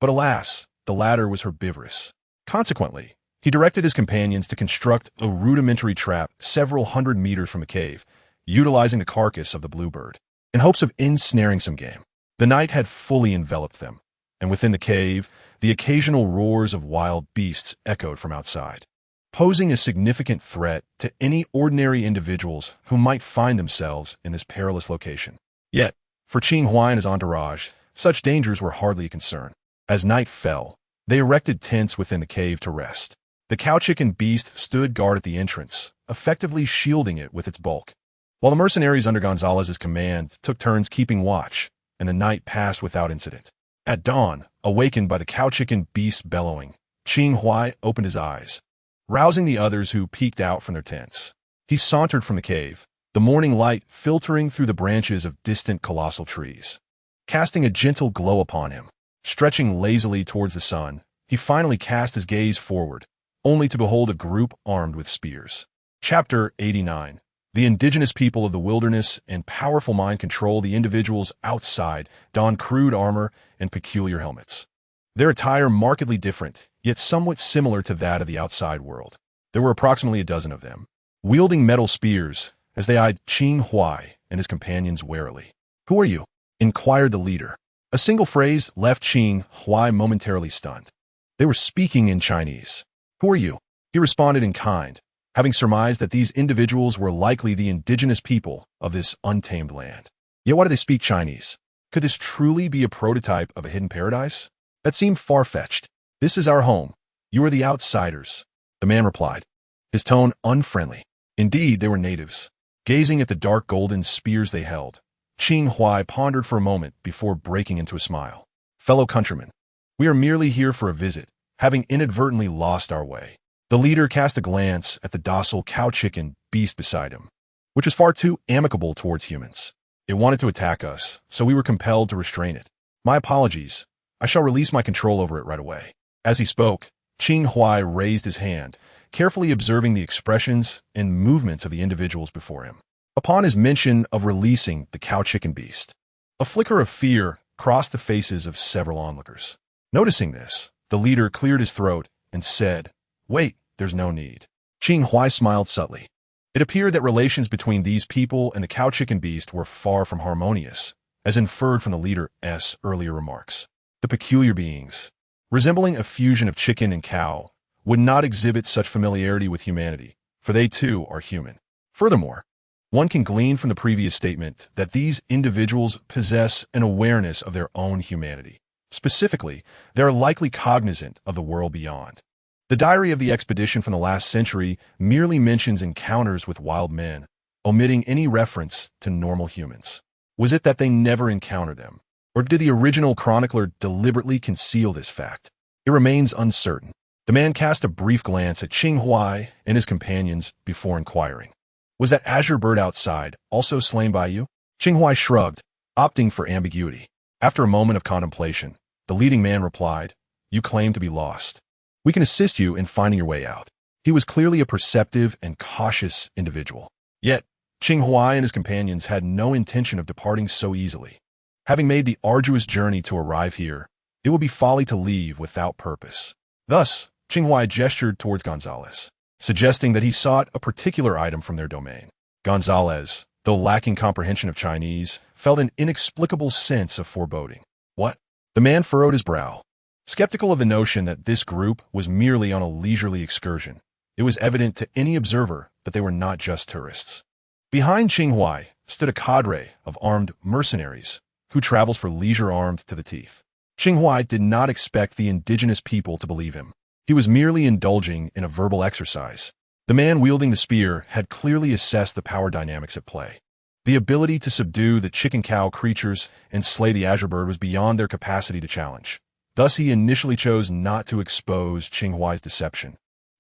A: But alas, the latter was herbivorous. Consequently, he directed his companions to construct a rudimentary trap several hundred meters from the cave, utilizing the carcass of the bluebird, in hopes of ensnaring some game. The night had fully enveloped them, and within the cave, the occasional roars of wild beasts echoed from outside, posing a significant threat to any ordinary individuals who might find themselves in this perilous location. Yet, for Qing Huai and his entourage, such dangers were hardly a concern. As night fell, they erected tents within the cave to rest. The cow-chicken beast stood guard at the entrance, effectively shielding it with its bulk, while the mercenaries under Gonzalez's command took turns keeping watch, and the night passed without incident. At dawn, awakened by the cow-chicken beast's bellowing, Qing Huai opened his eyes, rousing the others who peeked out from their tents. He sauntered from the cave, the morning light filtering through the branches of distant colossal trees, casting a gentle glow upon him. Stretching lazily towards the sun, he finally cast his gaze forward, only to behold a group armed with spears. Chapter 89. The indigenous people of the wilderness and powerful mind control the individuals outside don crude armor and peculiar helmets. Their attire markedly different, yet somewhat similar to that of the outside world. There were approximately a dozen of them, wielding metal spears as they eyed Qing Huai and his companions warily. "Who are you?" inquired the leader. A single phrase left Qing Huai momentarily stunned. They were speaking in Chinese. "Who are you?" He responded in kind, having surmised that these individuals were likely the indigenous people of this untamed land. Yet why do they speak Chinese? Could this truly be a prototype of a hidden paradise? That seemed far-fetched. "This is our home. You are the outsiders," the man replied, his tone unfriendly. Indeed, they were natives. Gazing at the dark golden spears they held, Qing Huai pondered for a moment before breaking into a smile. "Fellow countrymen, we are merely here for a visit, having inadvertently lost our way." The leader cast a glance at the docile cow-chicken beast beside him, which was far too amicable towards humans. It wanted to attack us, so we were compelled to restrain it. "My apologies. I shall release my control over it right away." As he spoke, Qing Huai raised his hand, carefully observing the expressions and movements of the individuals before him. Upon his mention of releasing the cow-chicken beast, a flicker of fear crossed the faces of several onlookers. Noticing this, the leader cleared his throat and said, "Wait, there's no need." Qing Huai smiled subtly. It appeared that relations between these people and the cow-chicken beast were far from harmonious, as inferred from the leader's earlier remarks. The peculiar beings, resembling a fusion of chicken and cow, would not exhibit such familiarity with humanity, for they too are human. Furthermore, one can glean from the previous statement that these individuals possess an awareness of their own humanity. Specifically, they are likely cognizant of the world beyond. The diary of the expedition from the last century merely mentions encounters with wild men, omitting any reference to normal humans. Was it that they never encountered them, or did the original chronicler deliberately conceal this fact? It remains uncertain. The man cast a brief glance at Qing Huai and his companions before inquiring, "Was that azure bird outside also slain by you?" Qing Huai shrugged, opting for ambiguity. After a moment of contemplation, the leading man replied, "You claim to be lost. We can assist you in finding your way out." He was clearly a perceptive and cautious individual. Yet, Qing Huai and his companions had no intention of departing so easily. Having made the arduous journey to arrive here, it would be folly to leave without purpose. Thus, Qing Huai gestured towards Gonzalez, suggesting that he sought a particular item from their domain. Gonzalez, though lacking comprehension of Chinese, felt an inexplicable sense of foreboding. "What?" The man furrowed his brow. Skeptical of the notion that this group was merely on a leisurely excursion, it was evident to any observer that they were not just tourists. Behind Qing Huai stood a cadre of armed mercenaries who travels for leisure armed to the teeth. Qing Huai did not expect the indigenous people to believe him. He was merely indulging in a verbal exercise. The man wielding the spear had clearly assessed the power dynamics at play. The ability to subdue the chicken-cow creatures and slay the azure bird was beyond their capacity to challenge. Thus, he initially chose not to expose Qing Huai's deception,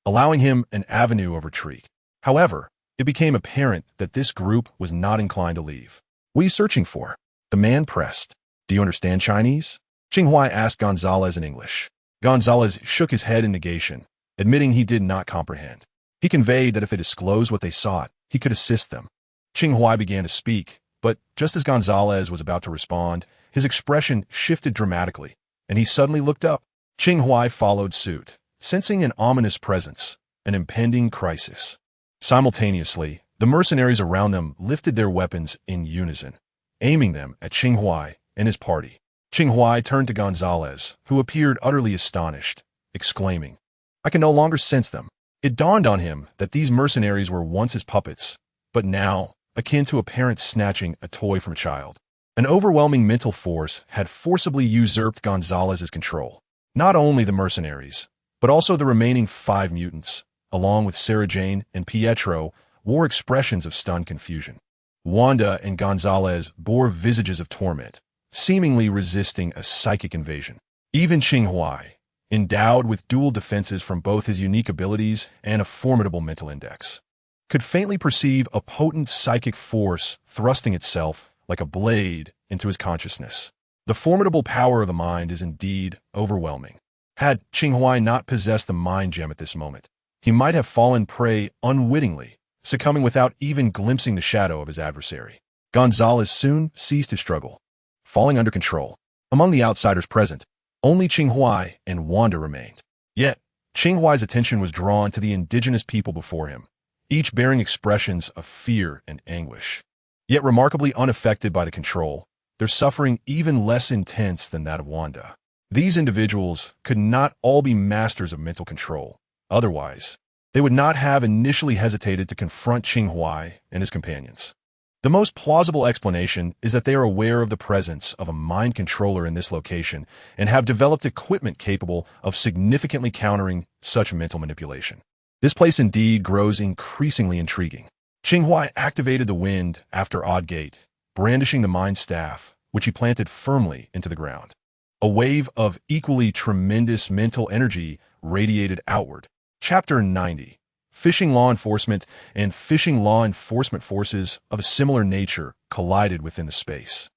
A: allowing him an avenue of retreat. However, it became apparent that this group was not inclined to leave. "What are you searching for?" The man pressed. "Do you understand Chinese?" Qing Huai asked Gonzalez in English. Gonzalez shook his head in negation, admitting he did not comprehend. He conveyed that if they disclosed what they sought, he could assist them. Qing Huai began to speak, but just as Gonzalez was about to respond, his expression shifted dramatically, and he suddenly looked up. Qing Huai followed suit, sensing an ominous presence, an impending crisis. Simultaneously, the mercenaries around them lifted their weapons in unison, aiming them at Qing Huai and his party. Qing Huai turned to Gonzalez, who appeared utterly astonished, exclaiming, "I can no longer sense them." It dawned on him that these mercenaries were once his puppets, but now akin to a parent snatching a toy from a child. An overwhelming mental force had forcibly usurped Gonzalez's control. Not only the mercenaries, but also the remaining 5 mutants, along with Sarah Jane and Pietro, wore expressions of stunned confusion. Wanda and Gonzalez bore visages of torment, seemingly resisting a psychic invasion. Even Qing Huai, endowed with dual defenses from both his unique abilities and a formidable mental index, could faintly perceive a potent psychic force thrusting itself like a blade into his consciousness. The formidable power of the mind is indeed overwhelming. Had Qing Huai not possessed the mind gem at this moment, he might have fallen prey unwittingly, succumbing without even glimpsing the shadow of his adversary. Gonzalez soon ceased his struggle, falling under control. Among the outsiders present, only Qing Huai and Wanda remained. Yet, Qing Huai's attention was drawn to the indigenous people before him, each bearing expressions of fear and anguish. Yet remarkably unaffected by the control, their suffering even less intense than that of Wanda. These individuals could not all be masters of mental control. Otherwise, they would not have initially hesitated to confront Qing Huai and his companions. The most plausible explanation is that they are aware of the presence of a mind controller in this location and have developed equipment capable of significantly countering such mental manipulation. This place indeed grows increasingly intriguing. Qing Huai activated the wind after Odd Gate, brandishing the mind staff, which he planted firmly into the ground. A wave of equally tremendous mental energy radiated outward. Chapter 90. Fishing law enforcement and fishing law enforcement forces of a similar nature collided within the space,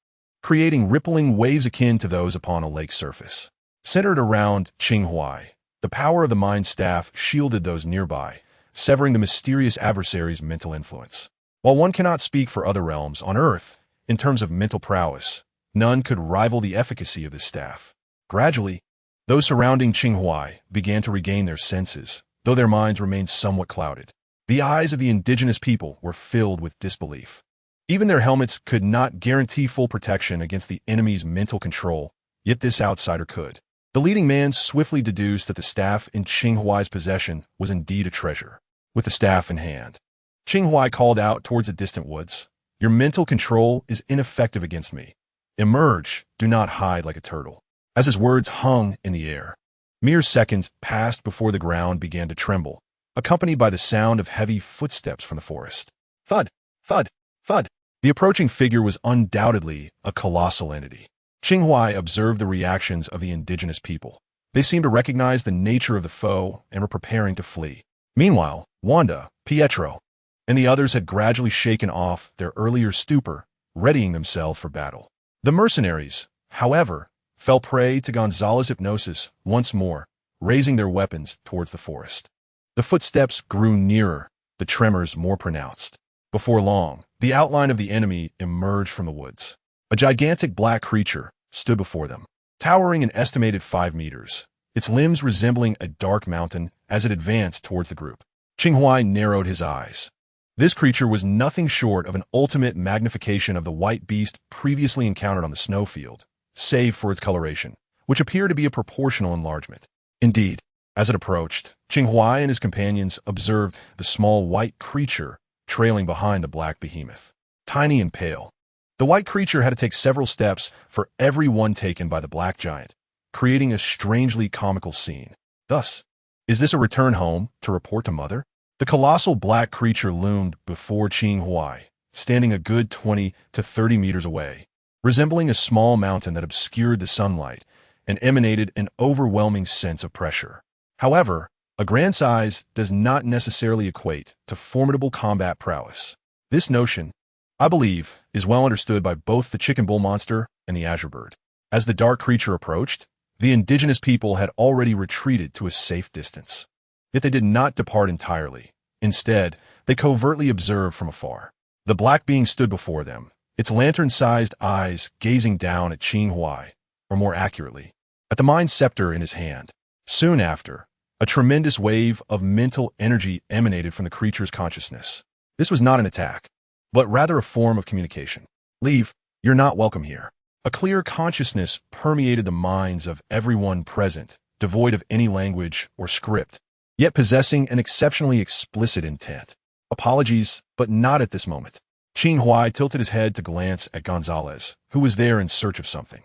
A: creating rippling waves akin to those upon a lake surface. Centered around Qing Huai, the power of the mind staff shielded those nearby, severing the mysterious adversary's mental influence. While one cannot speak for other realms on Earth in terms of mental prowess, none could rival the efficacy of this staff. Gradually, those surrounding Qing Huai began to regain their senses, though their minds remained somewhat clouded. The eyes of the indigenous people were filled with disbelief. Even their helmets could not guarantee full protection against the enemy's mental control, yet this outsider could. The leading man swiftly deduced that the staff in Qing Huai's possession was indeed a treasure. With the staff in hand, Qing Huai called out towards the distant woods, "Your mental control is ineffective against me. Emerge, do not hide like a turtle." As his words hung in the air, mere seconds passed before the ground began to tremble, accompanied by the sound of heavy footsteps from the forest. Thud, thud, thud. The approaching figure was undoubtedly a colossal entity. Qing Huai observed the reactions of the indigenous people. They seemed to recognize the nature of the foe and were preparing to flee. Meanwhile, Wanda, Pietro, and the others had gradually shaken off their earlier stupor, readying themselves for battle. The mercenaries, however, fell prey to Gonzalez's hypnosis once more, raising their weapons towards the forest. The footsteps grew nearer, the tremors more pronounced. Before long, the outline of the enemy emerged from the woods. A gigantic black creature stood before them, towering an estimated 5 meters, its limbs resembling a dark mountain as it advanced towards the group. Qing Huai narrowed his eyes. This creature was nothing short of an ultimate magnification of the white beast previously encountered on the snowfield, save for its coloration, which appeared to be a proportional enlargement. Indeed, as it approached, Qing Huai and his companions observed the small white creature trailing behind the black behemoth. Tiny and pale, the white creature had to take several steps for every one taken by the black giant, creating a strangely comical scene. Thus, is this a return home to report to mother? The colossal black creature loomed before Qing Huai, standing a good 20 to 30 meters away, resembling a small mountain that obscured the sunlight and emanated an overwhelming sense of pressure. However, a grand size does not necessarily equate to formidable combat prowess. This notion, I believe, is well understood by both the chicken bull monster and the azure bird. As the dark creature approached, the indigenous people had already retreated to a safe distance. Yet they did not depart entirely. Instead, they covertly observed from afar. The black being stood before them, its lantern-sized eyes gazing down at Qing Huai, or more accurately, at the mind scepter in his hand. Soon after, a tremendous wave of mental energy emanated from the creature's consciousness. This was not an attack, but rather a form of communication. Leave, you're not welcome here. A clear consciousness permeated the minds of everyone present, devoid of any language or script, yet possessing an exceptionally explicit intent. Apologies, but not at this moment. Qing Huai tilted his head to glance at Gonzalez, who was there in search of something.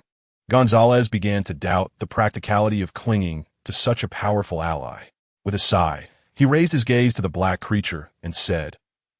A: Gonzalez began to doubt the practicality of clinging to such a powerful ally. With a sigh, he raised his gaze to the black creature and said,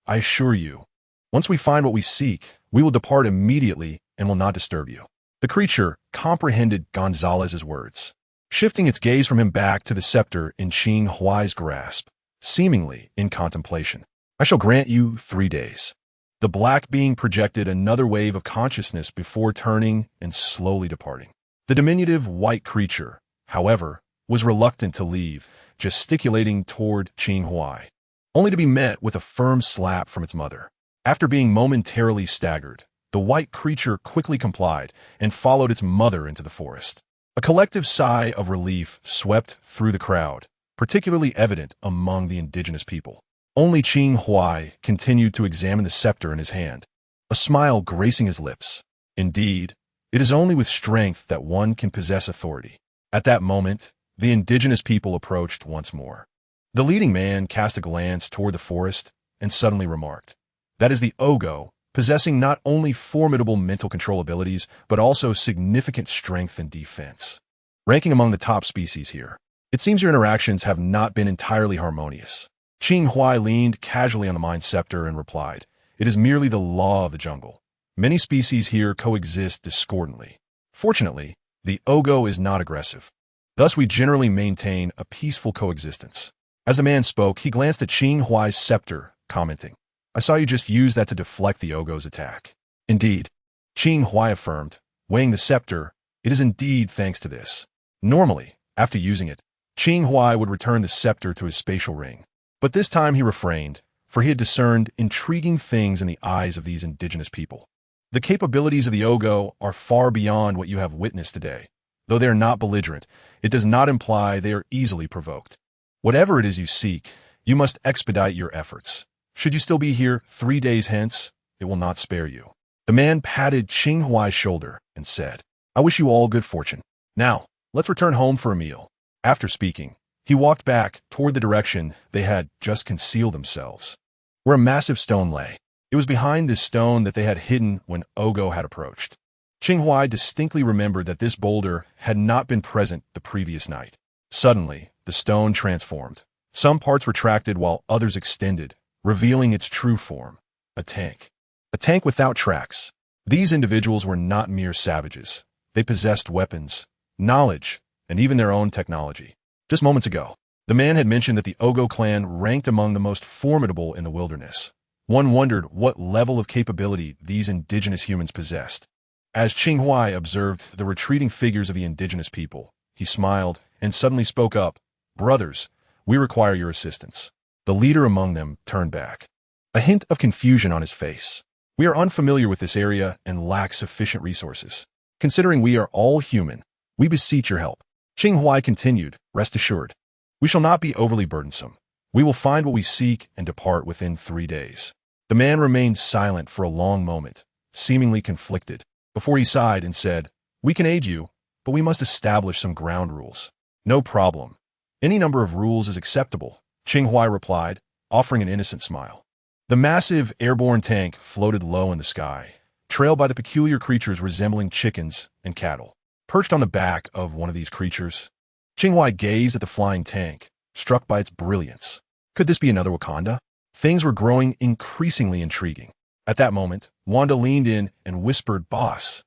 A: I assure you, once we find what we seek, we will depart immediately and will not disturb you. The creature comprehended Gonzalez's words, shifting its gaze from him back to the scepter in Qing Huai's grasp, seemingly in contemplation. I shall grant you 3 days. The black being projected another wave of consciousness before turning and slowly departing. The diminutive white creature, however, was reluctant to leave, gesticulating toward Qing Huai, only to be met with a firm slap from its mother. After being momentarily staggered, the white creature quickly complied and followed its mother into the forest. A collective sigh of relief swept through the crowd, particularly evident among the indigenous people. Only Qing Huai continued to examine the scepter in his hand, a smile gracing his lips. Indeed, it is only with strength that one can possess authority. At that moment, the indigenous people approached once more. The leading man cast a glance toward the forest and suddenly remarked, that is the Ogo, possessing not only formidable mental control abilities, but also significant strength and defense. Ranking among the top species here, it seems your interactions have not been entirely harmonious. Qing Huai leaned casually on the mind scepter and replied, it is merely the law of the jungle. Many species here coexist discordantly. Fortunately, the Ogo is not aggressive. Thus, we generally maintain a peaceful coexistence. As the man spoke, he glanced at Qing Huai's scepter, commenting, I saw you just use that to deflect the Ogo's attack. Indeed, Qing Huai affirmed, weighing the scepter, it is indeed thanks to this. Normally, after using it, Qing Huai would return the scepter to his spatial ring. But this time he refrained, for he had discerned intriguing things in the eyes of these indigenous people. The capabilities of the Ogo are far beyond what you have witnessed today. Though they are not belligerent, it does not imply they are easily provoked. Whatever it is you seek, you must expedite your efforts. Should you still be here 3 days hence, it will not spare you. The man patted Qing Huai's shoulder and said, I wish you all good fortune. Now, let's return home for a meal. After speaking, he walked back toward the direction they had just concealed themselves, where a massive stone lay. It was behind this stone that they had hidden when Ogo had approached. Qing Huai distinctly remembered that this boulder had not been present the previous night. Suddenly, the stone transformed. Some parts retracted while others extended, revealing its true form, a tank. A tank without tracks. These individuals were not mere savages. They possessed weapons, knowledge, and even their own technology. Just moments ago, the man had mentioned that the Ogo clan ranked among the most formidable in the wilderness. One wondered what level of capability these indigenous humans possessed. As Qing Huai observed the retreating figures of the indigenous people, he smiled and suddenly spoke up, Brothers, we require your assistance. The leader among them turned back, a hint of confusion on his face. We are unfamiliar with this area and lack sufficient resources. Considering we are all human, we beseech your help. Qing Huai continued, rest assured, we shall not be overly burdensome. We will find what we seek and depart within 3 days. The man remained silent for a long moment, seemingly conflicted, before he sighed and said, we can aid you, but we must establish some ground rules. No problem. Any number of rules is acceptable, Qing Huai replied, offering an innocent smile. The massive airborne tank floated low in the sky, trailed by the peculiar creatures resembling chickens and cattle. Perched on the back of one of these creatures, Qing Huai gazed at the flying tank, struck by its brilliance. Could this be another Wakanda? Things were growing increasingly intriguing. At that moment, Wanda leaned in and whispered, Boss,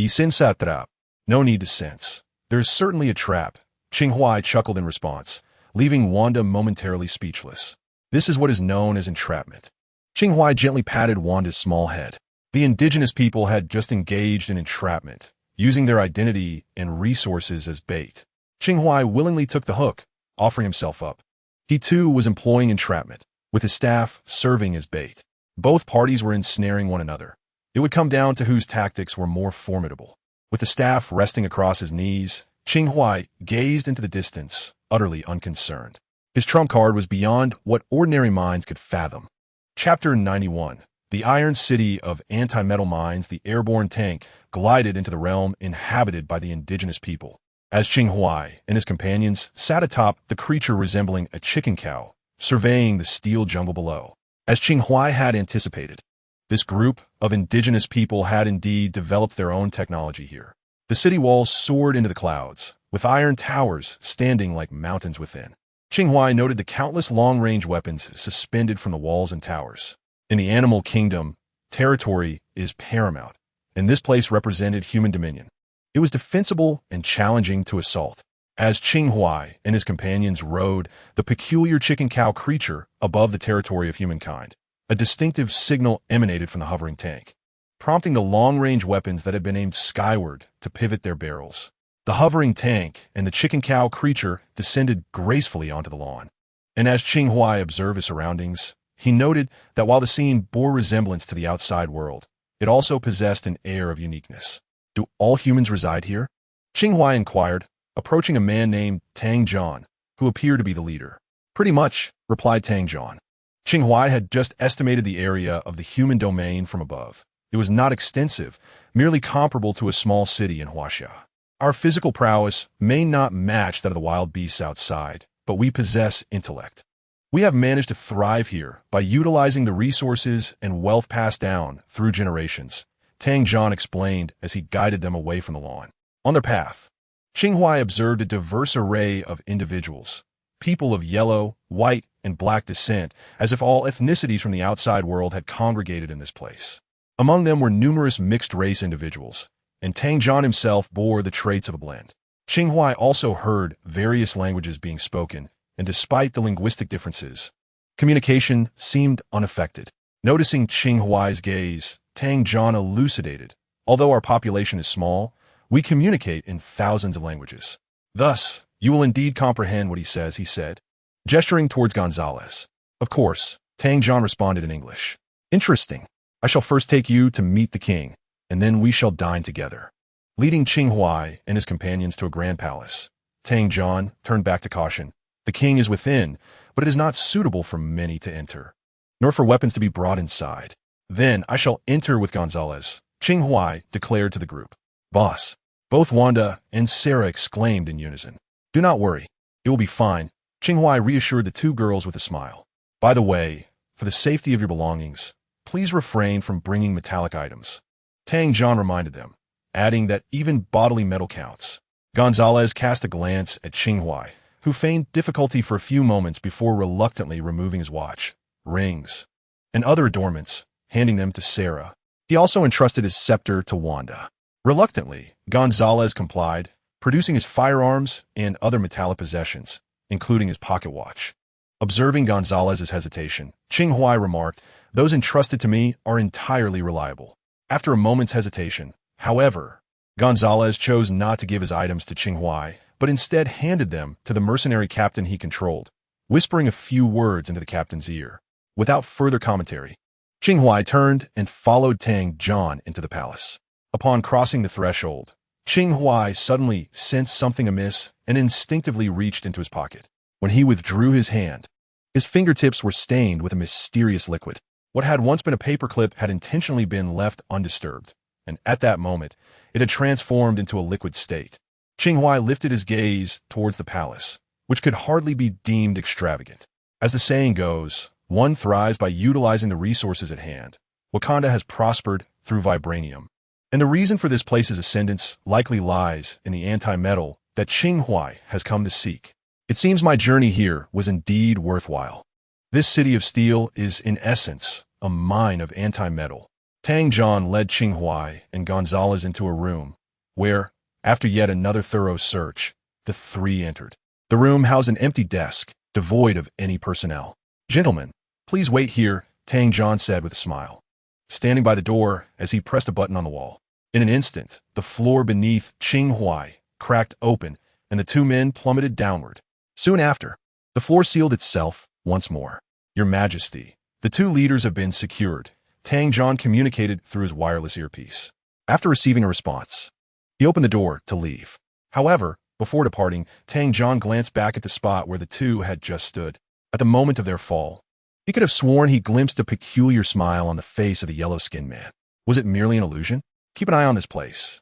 A: sense trap. No need to sense. There's certainly a trap. Qing Huai chuckled in response, leaving Wanda momentarily speechless. This is what is known as entrapment. Qing Huai gently patted Wanda's small head. The indigenous people had just engaged in entrapment, using their identity and resources as bait. Qing Huai willingly took the hook, offering himself up. He too was employing entrapment, with his staff serving as bait. Both parties were ensnaring one another. It would come down to whose tactics were more formidable. With the staff resting across his knees, Qing Huai gazed into the distance, utterly unconcerned. His trump card was beyond what ordinary minds could fathom. Chapter 91. The Iron City of Anti-Metal Mines. The airborne tank glided into the realm inhabited by the indigenous people. As Qing Huai and his companions sat atop the creature resembling a chicken cow, surveying the steel jungle below. As Qing Huai had anticipated, this group of indigenous people had indeed developed their own technology here. The city walls soared into the clouds, with iron towers standing like mountains within. Qing Huai noted the countless long-range weapons suspended from the walls and towers. In the animal kingdom, territory is paramount, and this place represented human dominion. It was defensible and challenging to assault. As Qing Huai and his companions rode the peculiar chicken cow creature above the territory of humankind, a distinctive signal emanated from the hovering tank, prompting the long-range weapons that had been aimed skyward to pivot their barrels. The hovering tank and the chicken cow creature descended gracefully onto the lawn. And as Qing Huai observed his surroundings, he noted that while the scene bore resemblance to the outside world, it also possessed an air of uniqueness. Do all humans reside here? Qing Huai inquired, approaching a man named Tang John, who appeared to be the leader. Pretty much, replied Tang John. Qing Huai had just estimated the area of the human domain from above. It was not extensive, merely comparable to a small city in Huaxia. Our physical prowess may not match that of the wild beasts outside, but we possess intellect. We have managed to thrive here by utilizing the resources and wealth passed down through generations, Tang John explained as he guided them away from the lawn. On their path, Qing Huai observed a diverse array of individuals, people of yellow, white, and black descent, as if all ethnicities from the outside world had congregated in this place. Among them were numerous mixed-race individuals, and Tang John himself bore the traits of a blend. Qing Huai also heard various languages being spoken, and despite the linguistic differences, communication seemed unaffected. Noticing Qing Huai's gaze, Tang John elucidated, although our population is small, we communicate in thousands of languages. Thus, you will indeed comprehend what he says, he said, gesturing towards Gonzalez. Of course, Tang John responded in English. Interesting. I shall first take you to meet the king, and then we shall dine together. Leading Qing Huai and his companions to a grand palace, Tang John turned back to caution. The king is within, but it is not suitable for many to enter, nor for weapons to be brought inside. Then I shall enter with Gonzalez, Qing Huai declared to the group. Boss, both Wanda and Sarah exclaimed in unison. Do not worry, it will be fine, Qing Huai reassured the two girls with a smile. By the way, for the safety of your belongings, please refrain from bringing metallic items. Tang John reminded them, adding that even bodily metal counts. Gonzalez cast a glance at Qing Huai, who feigned difficulty for a few moments before reluctantly removing his watch, rings, and other adornments, handing them to Sarah. He also entrusted his scepter to Wanda. Reluctantly, Gonzalez complied, producing his firearms and other metallic possessions, including his pocket watch. Observing Gonzalez's hesitation, Qing Huai remarked, "Those entrusted to me are entirely reliable." After a moment's hesitation, however, Gonzalez chose not to give his items to Qing Huai, but instead handed them to the mercenary captain he controlled, whispering a few words into the captain's ear. Without further commentary, Qing Huai turned and followed Tang John into the palace. Upon crossing the threshold, Qing Huai suddenly sensed something amiss and instinctively reached into his pocket. When he withdrew his hand, his fingertips were stained with a mysterious liquid. What had once been a paperclip had intentionally been left undisturbed, and at that moment, it had transformed into a liquid state. Qing Huai lifted his gaze towards the palace, which could hardly be deemed extravagant. As the saying goes, one thrives by utilizing the resources at hand. Wakanda has prospered through vibranium. And the reason for this place's ascendance likely lies in the anti-metal that Qing Huai has come to seek. It seems my journey here was indeed worthwhile. This city of steel is, in essence, a mine of anti-metal. Tang John led Qing Huai and Gonzalez into a room, where, after yet another thorough search, the three entered. The room housed an empty desk, devoid of any personnel. Gentlemen, please wait here, Tang John said with a smile, standing by the door as he pressed a button on the wall. In an instant, the floor beneath Qing Huai cracked open, and the two men plummeted downward. Soon after, the floor sealed itself once more. Your Majesty, the two leaders have been secured, Tang John communicated through his wireless earpiece. After receiving a response, he opened the door to leave. However, Before departing, Tang Jian glanced back at the spot where the two had just stood. At the moment of their fall, he could have sworn he glimpsed a peculiar smile on the face of the yellow-skinned man. Was it merely an illusion? Keep an eye on this place.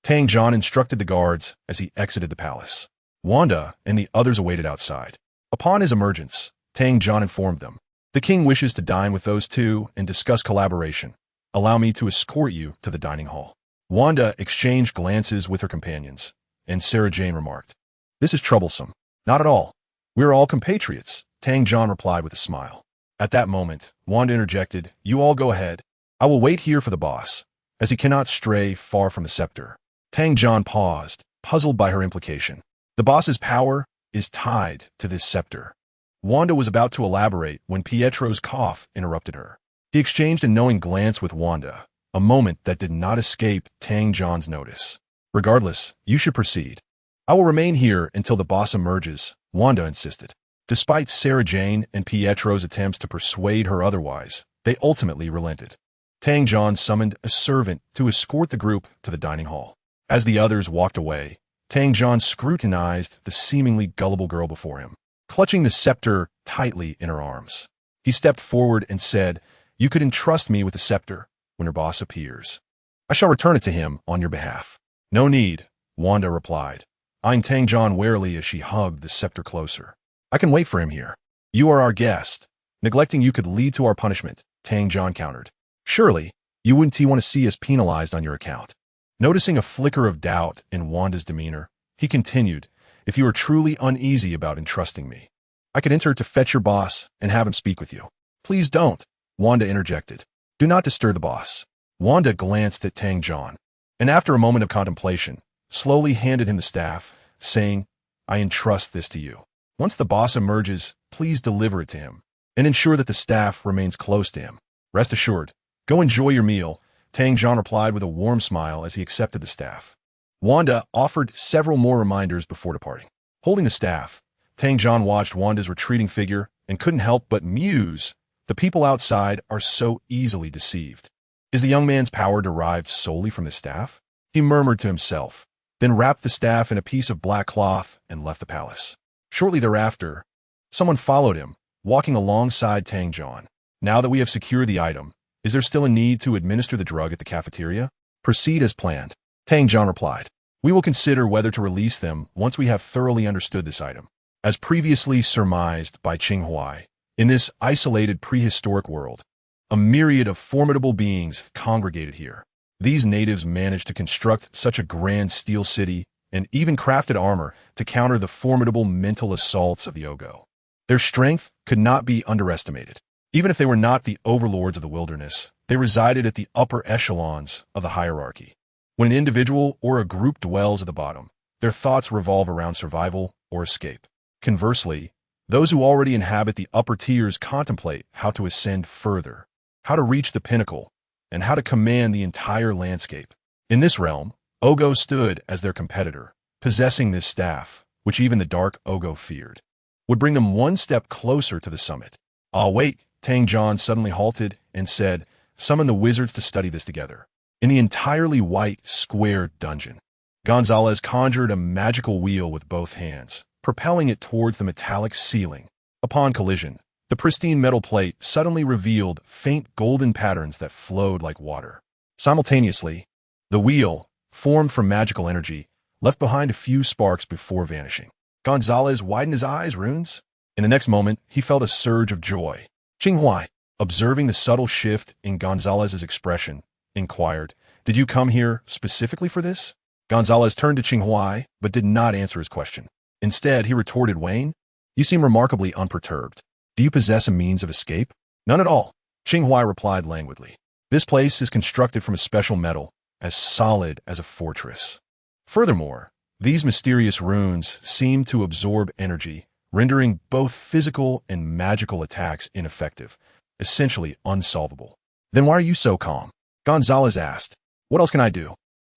A: Tang Jian instructed the guards as he exited the palace. Wanda and the others awaited outside. Upon his emergence, Tang Jian informed them, "The king wishes to dine with those two and discuss collaboration. Allow me to escort you to the dining hall." Wanda exchanged glances with her companions, and Sarah Jane remarked, "This is troublesome." "Not at all. We're all compatriots," Tang Jian replied with a smile. At that moment, Wanda interjected, "You all go ahead. I will wait here for the boss, as he cannot stray far from the scepter." Tang Jian paused, puzzled by her implication. The boss's power is tied to this scepter. Wanda was about to elaborate when Pietro's cough interrupted her. He exchanged a knowing glance with Wanda, a moment that did not escape Tang Jian's notice. "Regardless, you should proceed." "I will remain here until the boss emerges," Wanda insisted. Despite Sarah Jane and Pietro's attempts to persuade her otherwise, they ultimately relented. Tang Jian summoned a servant to escort the group to the dining hall. As the others walked away, Tang Jian scrutinized the seemingly gullible girl before him, clutching the scepter tightly in her arms. He stepped forward and said, "You could entrust me with the scepter when your boss appears. I shall return it to him on your behalf." "No need," Wanda replied, eyeing Tang Jian warily as she hugged the scepter closer. "I can wait for him here." "You are our guest. Neglecting you could lead to our punishment," Tang Jian countered. "Surely, you wouldn't want to see us penalized on your account." Noticing a flicker of doubt in Wanda's demeanor, he continued, "If you are truly uneasy about entrusting me, I could enter to fetch your boss and have him speak with you." "Please don't," Wanda interjected. "Do not disturb the boss." Wanda glanced at Tang Jian, and after a moment of contemplation, slowly handed him the staff, saying, "I entrust this to you. Once the boss emerges, please deliver it to him, and ensure that the staff remains close to him. Rest assured, go enjoy your meal," Tang Jian replied with a warm smile as he accepted the staff. Wanda offered several more reminders before departing. Holding the staff, Tang Jian watched Wanda's retreating figure and couldn't help but muse. The people outside are so easily deceived. Is the young man's power derived solely from the staff? He murmured to himself, then wrapped the staff in a piece of black cloth and left the palace. Shortly thereafter, someone followed him, walking alongside Tang Jian. "Now that we have secured the item, is there still a need to administer the drug at the cafeteria?" "Proceed as planned," Tang Jian replied. "We will consider whether to release them once we have thoroughly understood this item." As previously surmised by Qing Huai, in this isolated prehistoric world, a myriad of formidable beings congregated here. These natives managed to construct such a grand steel city and even crafted armor to counter the formidable mental assaults of the Ogo. Their strength could not be underestimated. Even if they were not the overlords of the wilderness, they resided at the upper echelons of the hierarchy. When an individual or a group dwells at the bottom, their thoughts revolve around survival or escape. Conversely, those who already inhabit the upper tiers contemplate how to ascend further, how to reach the pinnacle, and how to command the entire landscape. In this realm, Ogo stood as their competitor. Possessing this staff, which even the dark Ogo feared, would bring them one step closer to the summit. "Ah, wait," Tang Jian suddenly halted and said, "Summon the wizards to study this together." In the entirely white, square dungeon, Gonzalez conjured a magical wheel with both hands, propelling it towards the metallic ceiling. Upon collision, the pristine metal plate suddenly revealed faint golden patterns that flowed like water. Simultaneously, the wheel, formed from magical energy, left behind a few sparks before vanishing. Gonzalez widened his eyes, runes. In the next moment, he felt a surge of joy. Qing Huai, observing the subtle shift in Gonzalez's expression, inquired, "Did you come here specifically for this?" Gonzalez turned to Qing Huai, but did not answer his question. Instead, he retorted, "Wayne, you seem remarkably unperturbed. Do you possess a means of escape?" "None at all," Qing Huai replied languidly. "This place is constructed from a special metal, as solid as a fortress. Furthermore, these mysterious runes seem to absorb energy, rendering both physical and magical attacks ineffective, essentially unsolvable." "Then why are you so calm?" Gonzalez asked. "What else can I do?"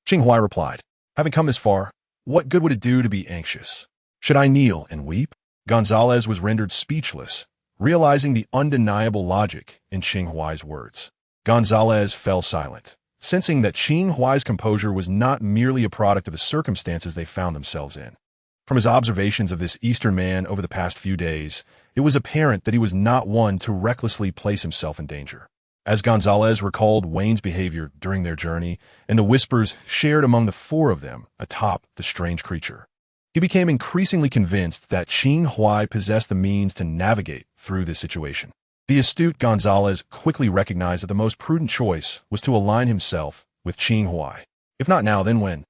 A: Qing Huai replied, "Having come this far, what good would it do to be anxious? Should I kneel and weep?" Gonzalez was rendered speechless, realizing the undeniable logic in Qing Huai's words. Gonzalez fell silent, sensing that Qing Huai's composure was not merely a product of the circumstances they found themselves in. From his observations of this Eastern man over the past few days, it was apparent that he was not one to recklessly place himself in danger. As Gonzalez recalled Wayne's behavior during their journey and the whispers shared among the four of them atop the strange creature, he became increasingly convinced that Qing Huai possessed the means to navigate through this situation. The astute Gonzalez quickly recognized that the most prudent choice was to align himself with Qing Huai. If not now, then when?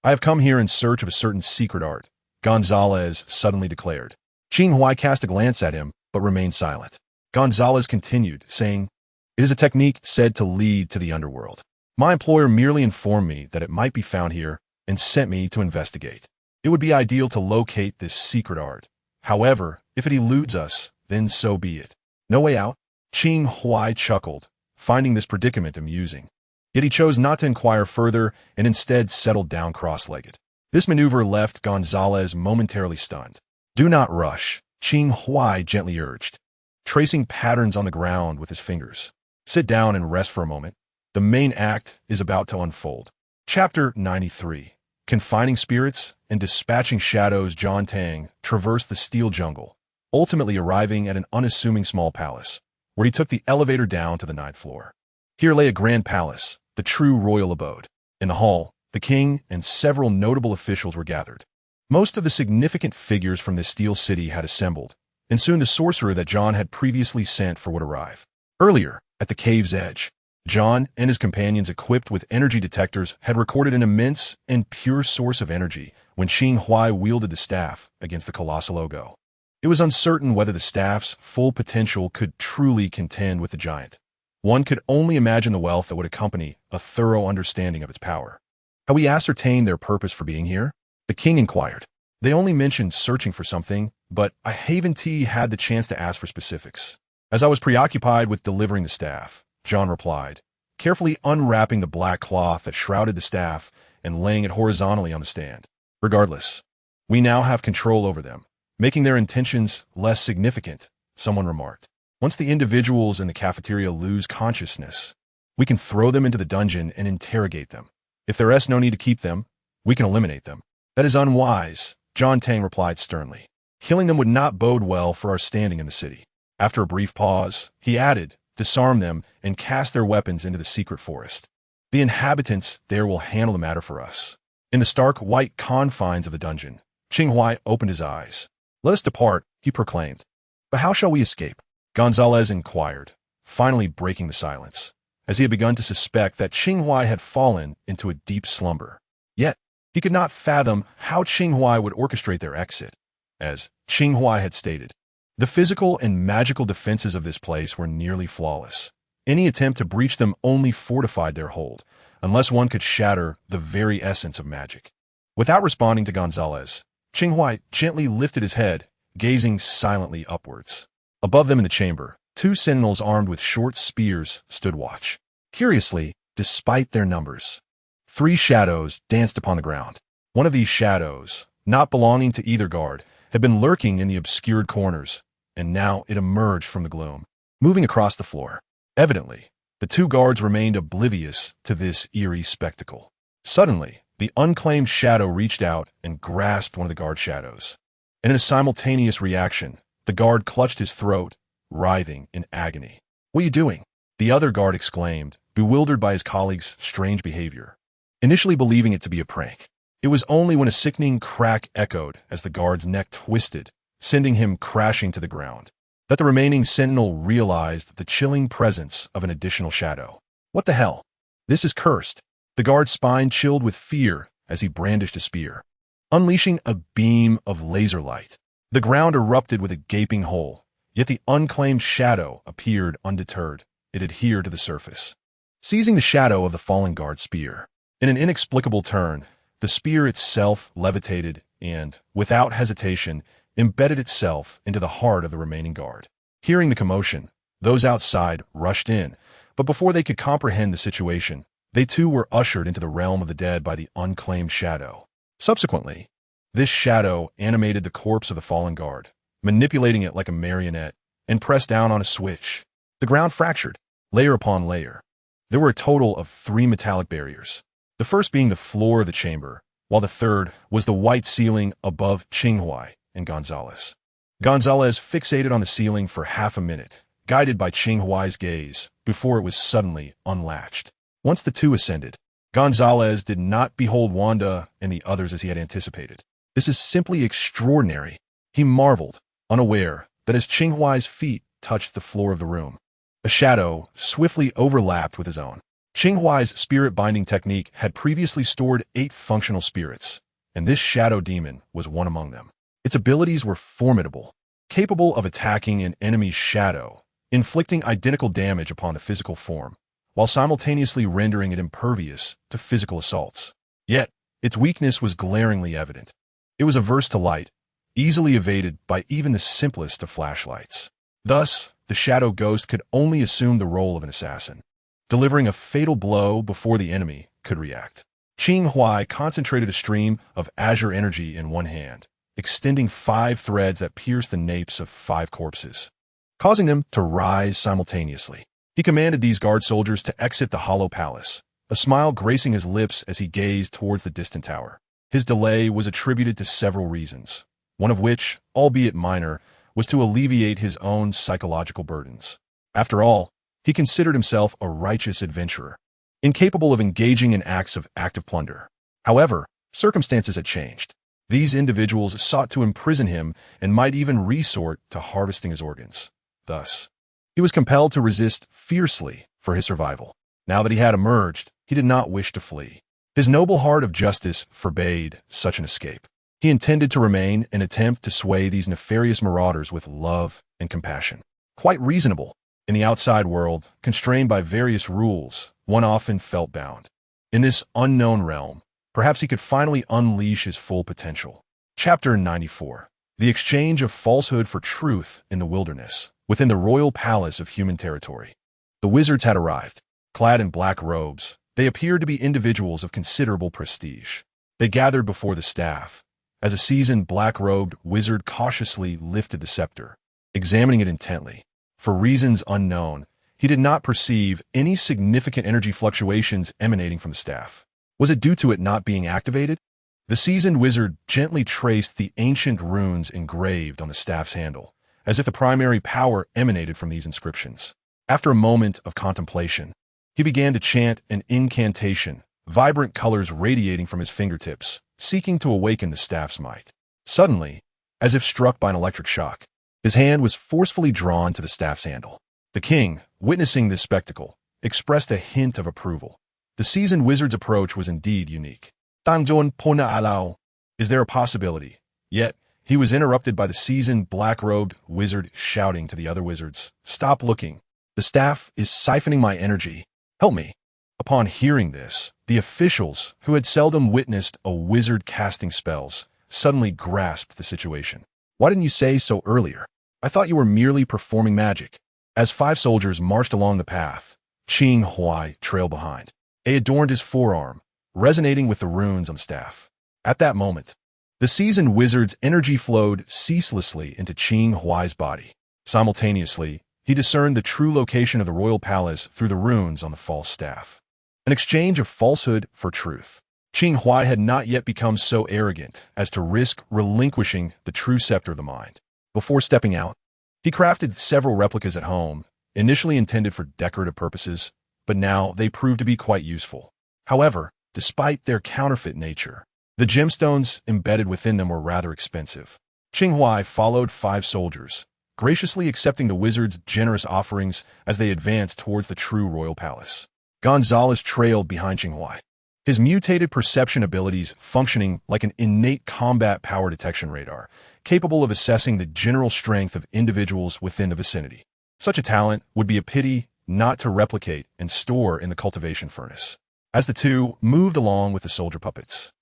A: I have come here in search of a certain secret art, Gonzalez suddenly declared. Qing Huai cast a glance at him, but remained silent. Gonzalez continued, saying, "It is a technique said to lead to the underworld. My employer merely informed me that it might be found here and sent me to investigate. It would be ideal to locate this secret art. However, if it eludes us, then so be it. No way out?" Qing Huai chuckled, finding this predicament amusing. Yet he chose not to inquire further and instead settled down cross-legged. This maneuver left Gonzalez momentarily stunned. "Do not rush," Qing Huai gently urged, tracing patterns on the ground with his fingers. "Sit down and rest for a moment. The main act is about to unfold." Chapter 93. Confining spirits and dispatching shadows. John Tang traversed the steel jungle, ultimately arriving at an unassuming small palace, where he took the elevator down to the 9th floor. Here lay a grand palace, the true royal abode. In the hall, the king and several notable officials were gathered. Most of the significant figures from this steel city had assembled, and soon the sorcerer that John had previously sent for would arrive. Earlier, at the cave's edge, John and his companions equipped with energy detectors had recorded an immense and pure source of energy when Qing Huai wielded the staff against the colossal Ogo. It was uncertain whether the staff's full potential could truly contend with the giant. One could only imagine the wealth that would accompany a thorough understanding of its power. "Have we ascertained their purpose for being here?" the king inquired. "They only mentioned searching for something, but I haven't had the chance to ask for specifics. As I was preoccupied with delivering the staff," John replied, carefully unwrapping the black cloth that shrouded the staff and laying it horizontally on the stand. "Regardless, we now have control over them, making their intentions less significant," someone remarked. "Once the individuals in the cafeteria lose consciousness, we can throw them into the dungeon and interrogate them. If there is no need to keep them, we can eliminate them." "That is unwise," John Tang replied sternly. "Killing them would not bode well for our standing in the city." After a brief pause, he added, "Disarm them and cast their weapons into the secret forest. The inhabitants there will handle the matter for us." In the stark white confines of the dungeon, Qing Huai opened his eyes. "Let us depart," he proclaimed. "But how shall we escape?" Gonzalez inquired, finally breaking the silence, as he had begun to suspect that Qing Huai had fallen into a deep slumber. Yet, he could not fathom how Qing Huai would orchestrate their exit. As Qing Huai had stated, the physical and magical defenses of this place were nearly flawless. Any attempt to breach them only fortified their hold, unless one could shatter the very essence of magic. Without responding to Gonzalez, Qing Huai gently lifted his head, gazing silently upwards. Above them in the chamber, two sentinels armed with short spears stood watch. Curiously, despite their numbers, 3 shadows danced upon the ground. One of these shadows, not belonging to either guard, had been lurking in the obscured corners, and now it emerged from the gloom, moving across the floor. Evidently, the 2 guards remained oblivious to this eerie spectacle. Suddenly, the unclaimed shadow reached out and grasped one of the guard shadows. And in a simultaneous reaction, the guard clutched his throat, writhing in agony. "What are you doing?" the other guard exclaimed, bewildered by his colleague's strange behavior. Initially believing it to be a prank, it was only when a sickening crack echoed as the guard's neck twisted, sending him crashing to the ground, that the remaining sentinel realized the chilling presence of an additional shadow. "What the hell? This is cursed." The guard's spine chilled with fear as he brandished a spear. Unleashing a beam of laser light, the ground erupted with a gaping hole, yet the unclaimed shadow appeared undeterred. It adhered to the surface. Seizing the shadow of the fallen guard's spear, in an inexplicable turn, the spear itself levitated and, without hesitation, embedded itself into the heart of the remaining guard. Hearing the commotion, those outside rushed in, but before they could comprehend the situation, they too were ushered into the realm of the dead by the unclaimed shadow. Subsequently, this shadow animated the corpse of the fallen guard, manipulating it like a marionette, and pressed down on a switch. The ground fractured, layer upon layer. There were a total of 3 metallic barriers, the first being the floor of the chamber, while the third was the white ceiling above Qing Huai and Gonzalez. Gonzalez fixated on the ceiling for half a minute, guided by Qing Huai's gaze, before it was suddenly unlatched. Once the two ascended, Gonzalez did not behold Wanda and the others as he had anticipated. This is simply extraordinary, he marveled, unaware that as Qing Huai's feet touched the floor of the room, a shadow swiftly overlapped with his own. Qing Huai's spirit-binding technique had previously stored 8 functional spirits, and this shadow demon was one among them. Its abilities were formidable, capable of attacking an enemy's shadow, inflicting identical damage upon the physical form, while simultaneously rendering it impervious to physical assaults. Yet, its weakness was glaringly evident. It was averse to light, easily evaded by even the simplest of flashlights. Thus, the shadow ghost could only assume the role of an assassin, delivering a fatal blow before the enemy could react. Qing Huai concentrated a stream of azure energy in one hand, extending 5 threads that pierced the napes of 5 corpses, causing them to rise simultaneously. He commanded these guard soldiers to exit the hollow palace, a smile gracing his lips as he gazed towards the distant tower. His delay was attributed to several reasons, one of which, albeit minor, was to alleviate his own psychological burdens. After all, he considered himself a righteous adventurer, incapable of engaging in acts of active plunder. However, circumstances had changed. These individuals sought to imprison him and might even resort to harvesting his organs. Thus, he was compelled to resist fiercely for his survival. Now that he had emerged, he did not wish to flee. His noble heart of justice forbade such an escape. He intended to remain and attempt to sway these nefarious marauders with love and compassion. Quite reasonable. In the outside world, constrained by various rules, one often felt bound. In this unknown realm, perhaps he could finally unleash his full potential. Chapter 94. The exchange of falsehood for truth in the wilderness, within the royal palace of human territory. The wizards had arrived. Clad in black robes, they appeared to be individuals of considerable prestige. They gathered before the staff, as a seasoned black-robed wizard cautiously lifted the scepter, examining it intently. For reasons unknown, he did not perceive any significant energy fluctuations emanating from the staff. Was it due to it not being activated? The seasoned wizard gently traced the ancient runes engraved on the staff's handle, as if the primary power emanated from these inscriptions. After a moment of contemplation, he began to chant an incantation, vibrant colors radiating from his fingertips, seeking to awaken the staff's might. Suddenly, as if struck by an electric shock, his hand was forcefully drawn to the staff's handle. The king, witnessing this spectacle, expressed a hint of approval. The seasoned wizard's approach was indeed unique. Tangjon pona alao. Is there a possibility? Yet, he was interrupted by the seasoned black-robed wizard shouting to the other wizards, "Stop looking. The staff is siphoning my energy. Help me." Upon hearing this, the officials, who had seldom witnessed a wizard casting spells, suddenly grasped the situation. "Why didn't you say so earlier? I thought you were merely performing magic." As 5 soldiers marched along the path, Qing Huai trailed behind. They adorned his forearm, resonating with the runes on the staff. At that moment, the seasoned wizard's energy flowed ceaselessly into Qing Huai's body. Simultaneously, he discerned the true location of the royal palace through the runes on the false staff. An exchange of falsehood for truth. Qing Huai had not yet become so arrogant as to risk relinquishing the true scepter of the mind. Before stepping out, he crafted several replicas at home, initially intended for decorative purposes, but now they proved to be quite useful. However, despite their counterfeit nature, the gemstones embedded within them were rather expensive. Qing Huai followed 5 soldiers, graciously accepting the wizard's generous offerings as they advanced towards the true royal palace. Gonzalez trailed behind Qing Huai, his mutated perception abilities functioning like an innate combat power detection radar, capable of assessing the general strength of individuals within the vicinity. Such a talent would be a pity not to replicate and store in the cultivation furnace. As the two moved along with the soldier puppets,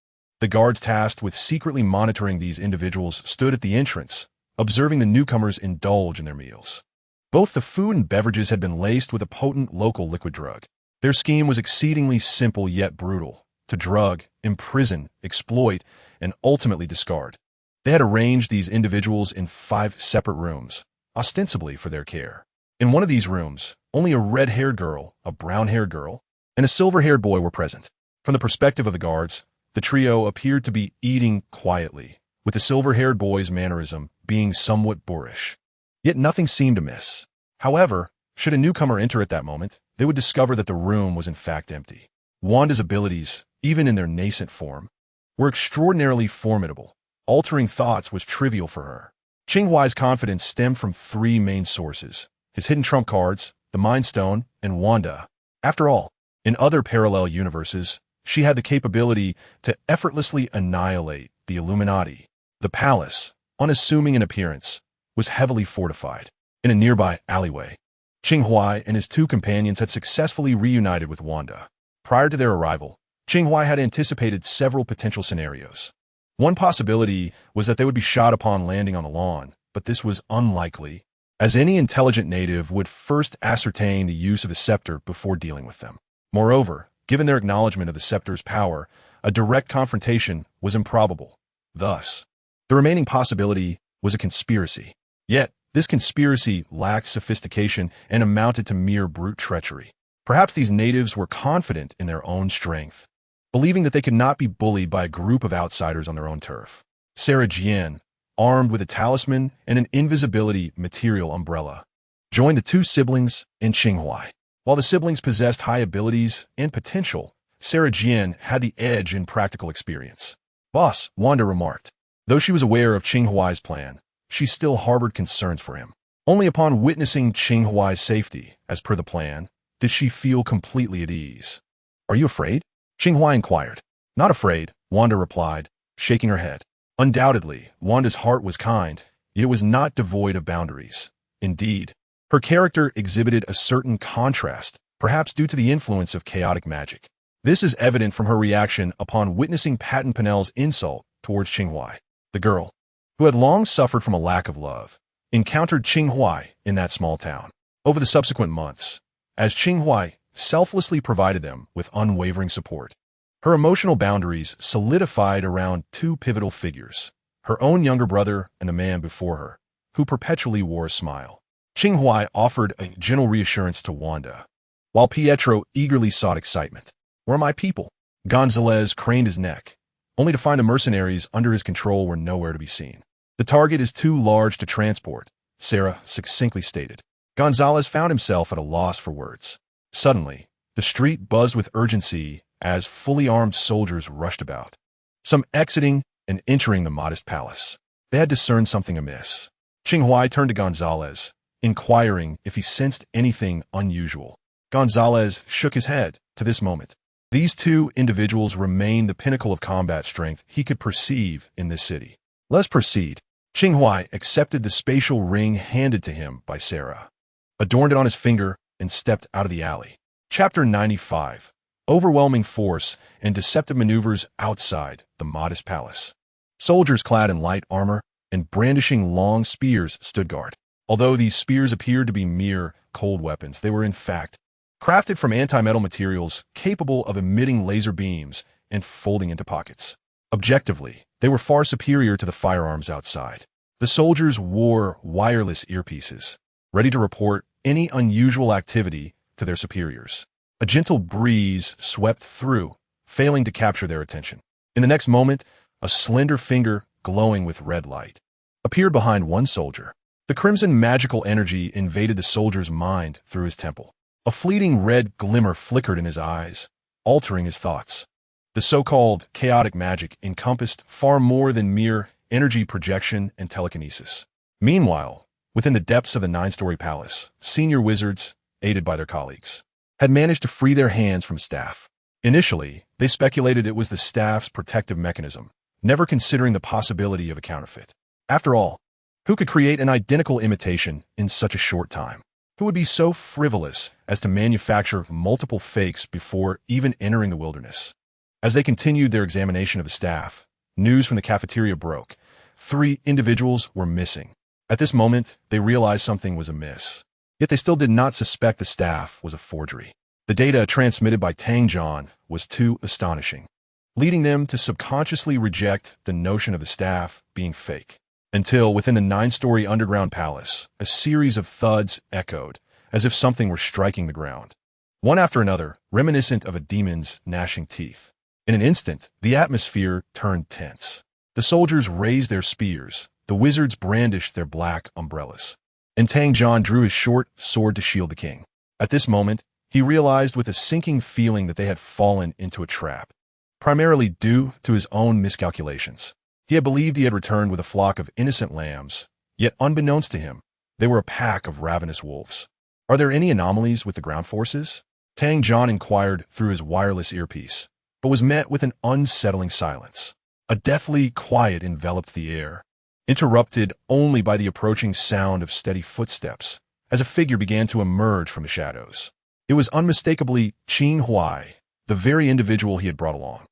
A: the guards tasked with secretly monitoring these individuals stood at the entrance, observing the newcomers indulge in their meals. Both the food and beverages had been laced with a potent local liquid drug. Their scheme was exceedingly simple yet brutal: to drug, imprison, exploit, and ultimately discard. They had arranged these individuals in 5 separate rooms, ostensibly for their care. In one of these rooms, only a red-haired girl, a brown-haired girl, and a silver-haired boy were present. From the perspective of the guards, the trio appeared to be eating quietly, with the silver-haired boy's mannerism being somewhat boorish. Yet nothing seemed amiss. However, should a newcomer enter at that moment, they would discover that the room was in fact empty. Wanda's abilities, even in their nascent form, were extraordinarily formidable. Altering thoughts was trivial for her. Qing Huai's confidence stemmed from three main sources: his hidden trump cards, the Mind Stone, and Wanda. After all, in other parallel universes, she had the capability to effortlessly annihilate the Illuminati. The palace, unassuming in appearance, was heavily fortified. In a nearby alleyway, Qing Huai and his two companions had successfully reunited with Wanda. Prior to their arrival, Qing Huai had anticipated several potential scenarios. One possibility was that they would be shot upon landing on the lawn, but this was unlikely, as any intelligent native would first ascertain the use of the scepter before dealing with them. Moreover, given their acknowledgement of the scepter's power, a direct confrontation was improbable. Thus, the remaining possibility was a conspiracy. Yet, this conspiracy lacked sophistication and amounted to mere brute treachery. Perhaps these natives were confident in their own strength, believing that they could not be bullied by a group of outsiders on their own turf. Sarah Jian, armed with a talisman and an invisibility material umbrella, joined the two siblings in Qing Huai. While the siblings possessed high abilities and potential, Sarah Jian had the edge in practical experience. "Boss," Wanda remarked. Though she was aware of Qing Huai's plan, she still harbored concerns for him. Only upon witnessing Qing Huai's safety, as per the plan, did she feel completely at ease. "Are you afraid?" Qing Huai inquired. "Not afraid," Wanda replied, shaking her head. Undoubtedly, Wanda's heart was kind, yet it was not devoid of boundaries. Indeed, her character exhibited a certain contrast, perhaps due to the influence of chaotic magic. This is evident from her reaction upon witnessing Patton Pinnell's insult towards Qing Huai. The girl, who had long suffered from a lack of love, encountered Qing Huai in that small town. Over the subsequent months, as Qing Huai selflessly provided them with unwavering support, her emotional boundaries solidified around two pivotal figures: her own younger brother and the man before her, who perpetually wore a smile. Qing Huai offered a gentle reassurance to Wanda, while Pietro eagerly sought excitement. "Where are my people?" Gonzalez craned his neck, only to find the mercenaries under his control were nowhere to be seen. "The target is too large to transport," Sarah succinctly stated. Gonzalez found himself at a loss for words. Suddenly, the street buzzed with urgency as fully armed soldiers rushed about, some exiting and entering the modest palace. They had discerned something amiss. Qing Huai turned to Gonzalez, inquiring if he sensed anything unusual. Gonzalez shook his head. To this moment, these two individuals remained the pinnacle of combat strength he could perceive in this city. "Let's proceed." Qing Huai accepted the spatial ring handed to him by Sarah, adorned it on his finger, and stepped out of the alley. Chapter 95. Overwhelming force and deceptive maneuvers outside the modest palace. Soldiers clad in light armor and brandishing long spears stood guard. Although these spears appeared to be mere cold weapons, they were in fact crafted from anti-metal materials capable of emitting laser beams and folding into pockets. Objectively, they were far superior to the firearms outside. The soldiers wore wireless earpieces, ready to report any unusual activity to their superiors. A gentle breeze swept through, failing to capture their attention. In the next moment, a slender finger, glowing with red light, appeared behind one soldier. The crimson magical energy invaded the soldier's mind through his temple. A fleeting red glimmer flickered in his eyes, altering his thoughts. The so-called chaotic magic encompassed far more than mere energy projection and telekinesis. Meanwhile, within the depths of the 9-story palace, senior wizards, aided by their colleagues, had managed to free their hands from staff. Initially, they speculated it was the staff's protective mechanism, never considering the possibility of a counterfeit. After all, who could create an identical imitation in such a short time? Who would be so frivolous as to manufacture multiple fakes before even entering the wilderness? As they continued their examination of the staff, news from the cafeteria broke. 3 individuals were missing. At this moment, they realized something was amiss. Yet they still did not suspect the staff was a forgery. The data transmitted by Tang John was too astonishing, leading them to subconsciously reject the notion of the staff being fake. Until, within the 9-story underground palace, a series of thuds echoed, as if something were striking the ground, one after another, reminiscent of a demon's gnashing teeth. In an instant, the atmosphere turned tense. The soldiers raised their spears, the wizards brandished their black umbrellas, and Tang Jian drew his short sword to shield the king. At this moment, he realized with a sinking feeling that they had fallen into a trap, primarily due to his own miscalculations. He had believed he had returned with a flock of innocent lambs, yet unbeknownst to him, they were a pack of ravenous wolves. Are there any anomalies with the ground forces? Tang Jian inquired through his wireless earpiece, but was met with an unsettling silence. A deathly quiet enveloped the air, interrupted only by the approaching sound of steady footsteps as a figure began to emerge from the shadows. It was unmistakably Qing Huai, the very individual he had brought along.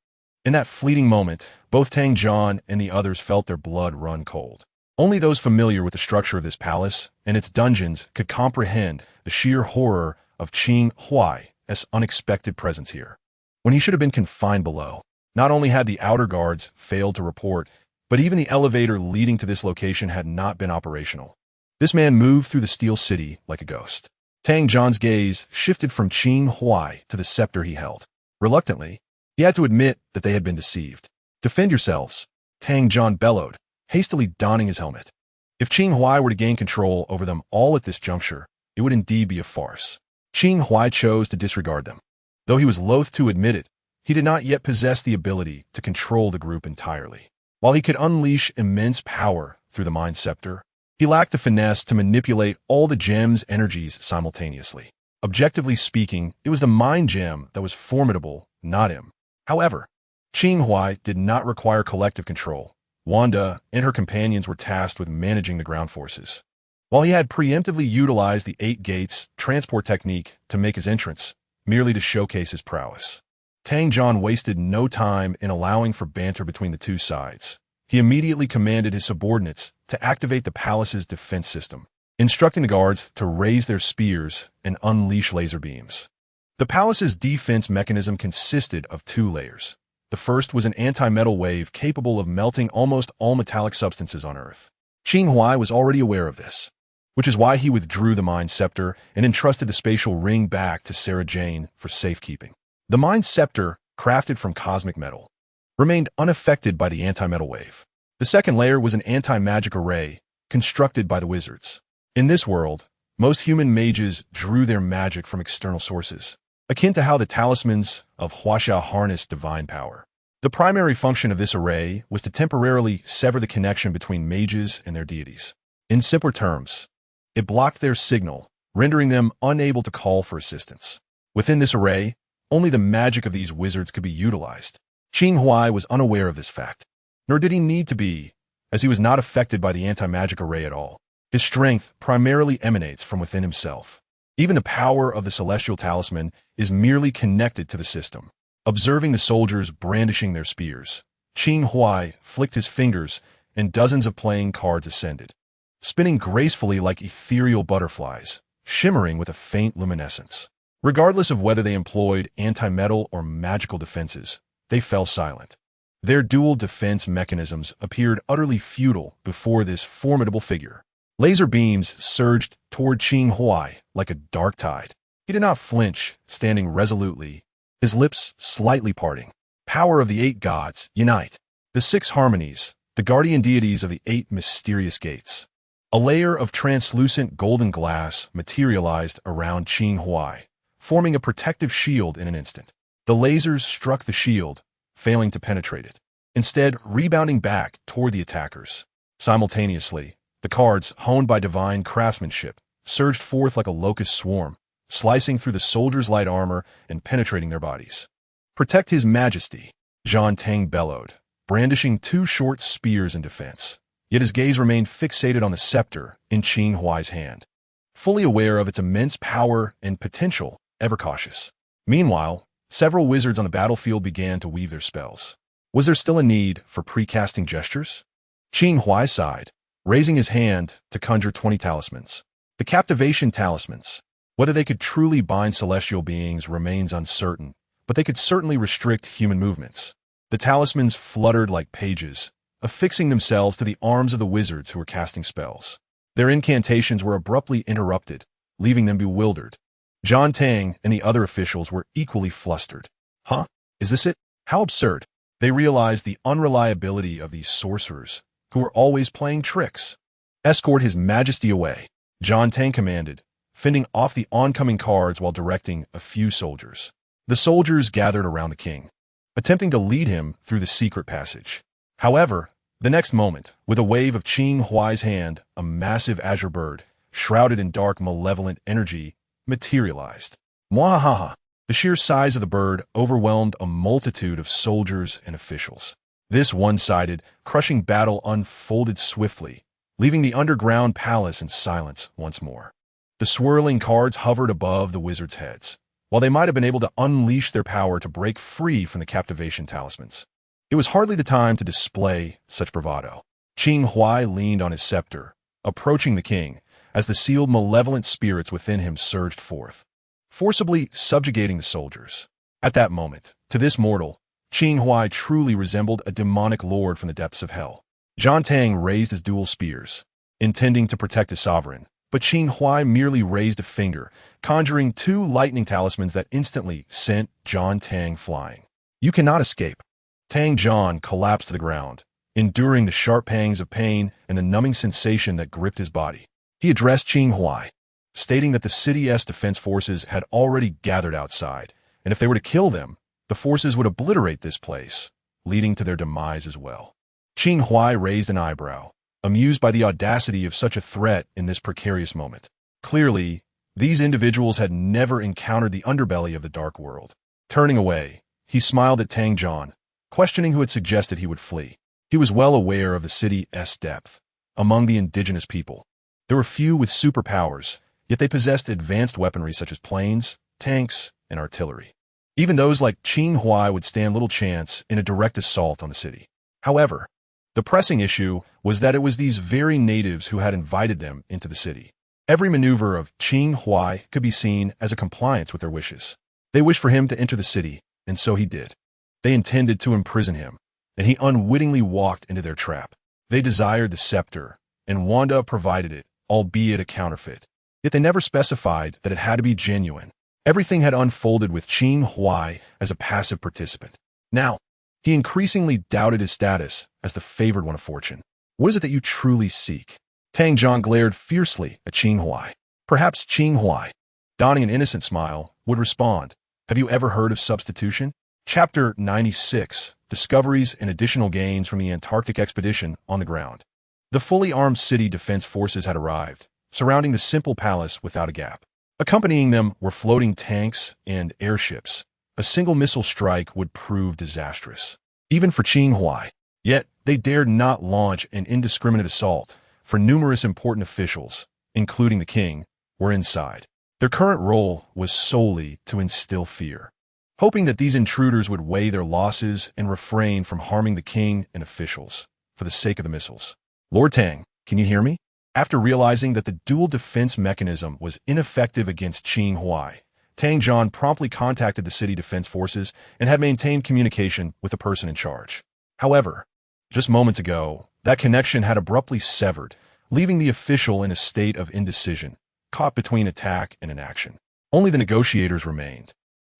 A: In that fleeting moment, both Tang Jian and the others felt their blood run cold. Only those familiar with the structure of this palace and its dungeons could comprehend the sheer horror of Qing Huai's unexpected presence here. When he should have been confined below, not only had the outer guards failed to report, but even the elevator leading to this location had not been operational. This man moved through the steel city like a ghost. Tang Jian's gaze shifted from Qing Huai to the scepter he held. Reluctantly, he had to admit that they had been deceived. Defend yourselves, Tang Jian bellowed, hastily donning his helmet. If Qing Huai were to gain control over them all at this juncture, it would indeed be a farce. Qing Huai chose to disregard them. Though he was loath to admit it, he did not yet possess the ability to control the group entirely. While he could unleash immense power through the Mind Scepter, he lacked the finesse to manipulate all the gem's energies simultaneously. Objectively speaking, it was the Mind Gem that was formidable, not him. However, Qing Huai did not require collective control. Wanda and her companions were tasked with managing the ground forces. While he had preemptively utilized the 8 gates transport technique to make his entrance, merely to showcase his prowess, Tang Jian wasted no time in allowing for banter between the two sides. He immediately commanded his subordinates to activate the palace's defense system, instructing the guards to raise their spears and unleash laser beams. The palace's defense mechanism consisted of 2 layers. The first was an anti-metal wave capable of melting almost all metallic substances on Earth. Qing Huai was already aware of this, which is why he withdrew the Mind Scepter and entrusted the spatial ring back to Sarah Jane for safekeeping. The Mind Scepter, crafted from cosmic metal, remained unaffected by the anti-metal wave. The second layer was an anti-magic array constructed by the wizards. In this world, most human mages drew their magic from external sources, akin to how the talismans of Huaxia harness divine power. The primary function of this array was to temporarily sever the connection between mages and their deities. In simpler terms, it blocked their signal, rendering them unable to call for assistance. Within this array, only the magic of these wizards could be utilized. Qing Huai was unaware of this fact, nor did he need to be, as he was not affected by the anti-magic array at all. His strength primarily emanates from within himself. Even the power of the celestial talisman is merely connected to the system. Observing the soldiers brandishing their spears, Qing Huai flicked his fingers and dozens of playing cards ascended, spinning gracefully like ethereal butterflies, shimmering with a faint luminescence. Regardless of whether they employed anti-metal or magical defenses, they fell silent. Their dual defense mechanisms appeared utterly futile before this formidable figure. Laser beams surged toward Qing Huai like a dark tide. He did not flinch, standing resolutely, his lips slightly parting. Power of the 8 gods, unite. The 6 harmonies, the guardian deities of the 8 mysterious gates. A layer of translucent golden glass materialized around Qing Huai, forming a protective shield in an instant. The lasers struck the shield, failing to penetrate it, instead rebounding back toward the attackers. Simultaneously, the cards, honed by divine craftsmanship, surged forth like a locust swarm, slicing through the soldiers' light armor and penetrating their bodies. Protect His Majesty, Zhan Tang bellowed, brandishing 2 short spears in defense. Yet his gaze remained fixated on the scepter in Qing Huai's hand, fully aware of its immense power and potential, ever cautious. Meanwhile, several wizards on the battlefield began to weave their spells. Was there still a need for precasting gestures? Qing Huai sighed, raising his hand to conjure 20 talismans. The captivation talismans. Whether they could truly bind celestial beings remains uncertain, but they could certainly restrict human movements. The talismans fluttered like pages, affixing themselves to the arms of the wizards who were casting spells. Their incantations were abruptly interrupted, leaving them bewildered. Zhan Tang and the other officials were equally flustered. Huh? Is this it? How absurd. They realized the unreliability of these sorcerers, who were always playing tricks. Escort His Majesty away, John Tang commanded, fending off the oncoming guards while directing a few soldiers. The soldiers gathered around the king, attempting to lead him through the secret passage. However, the next moment, with a wave of Qing Huai's hand, a massive azure bird, shrouded in dark, malevolent energy, materialized. Mwahaha! The sheer size of the bird overwhelmed a multitude of soldiers and officials. This one-sided, crushing battle unfolded swiftly, leaving the underground palace in silence once more. The swirling cards hovered above the wizards' heads, while they might have been able to unleash their power to break free from the captivation talismans. It was hardly the time to display such bravado. Qing Huai leaned on his scepter, approaching the king, as the sealed malevolent spirits within him surged forth, forcibly subjugating the soldiers. At that moment, to this mortal, Qing Huai truly resembled a demonic lord from the depths of hell. John Tang raised his dual spears, intending to protect his sovereign, but Qing Huai merely raised a finger, conjuring two lightning talismans that instantly sent John Tang flying. You cannot escape. Tang John collapsed to the ground, enduring the sharp pangs of pain and the numbing sensation that gripped his body. He addressed Qing Huai, stating that the city's defense forces had already gathered outside, and if they were to kill them, the forces would obliterate this place, leading to their demise as well. Qing Huai raised an eyebrow, amused by the audacity of such a threat in this precarious moment. Clearly, these individuals had never encountered the underbelly of the dark world. Turning away, he smiled at Tang John, questioning who had suggested he would flee. He was well aware of the city's depth. Among the indigenous people, there were few with superpowers, yet they possessed advanced weaponry such as planes, tanks, and artillery. Even those like Qing Huai would stand little chance in a direct assault on the city. However, the pressing issue was that it was these very natives who had invited them into the city. Every maneuver of Qing Huai could be seen as a compliance with their wishes. They wished for him to enter the city, and so he did. They intended to imprison him, and he unwittingly walked into their trap. They desired the scepter, and Wanda provided it, albeit a counterfeit. Yet they never specified that it had to be genuine. Everything had unfolded with Qing Huai as a passive participant. Now, he increasingly doubted his status as the favored one of fortune. What is it that you truly seek? Tang John glared fiercely at Qing Huai. Perhaps Qing Huai, donning an innocent smile, would respond, "Have you ever heard of substitution?" Chapter 96, Discoveries and Additional Gains from the Antarctic Expedition on the Ground. The fully armed city defense forces had arrived, surrounding the simple palace without a gap. Accompanying them were floating tanks and airships. A single missile strike would prove disastrous, even for Qing Huai. Yet, they dared not launch an indiscriminate assault, for numerous important officials, including the king, were inside. Their current role was solely to instill fear, hoping that these intruders would weigh their losses and refrain from harming the king and officials, for the sake of the missiles. Lord Tang, can you hear me? After realizing that the dual defense mechanism was ineffective against Qing Huai, Tang John promptly contacted the city defense forces and had maintained communication with the person in charge. However, just moments ago, that connection had abruptly severed, leaving the official in a state of indecision, caught between attack and inaction. Only the negotiators remained,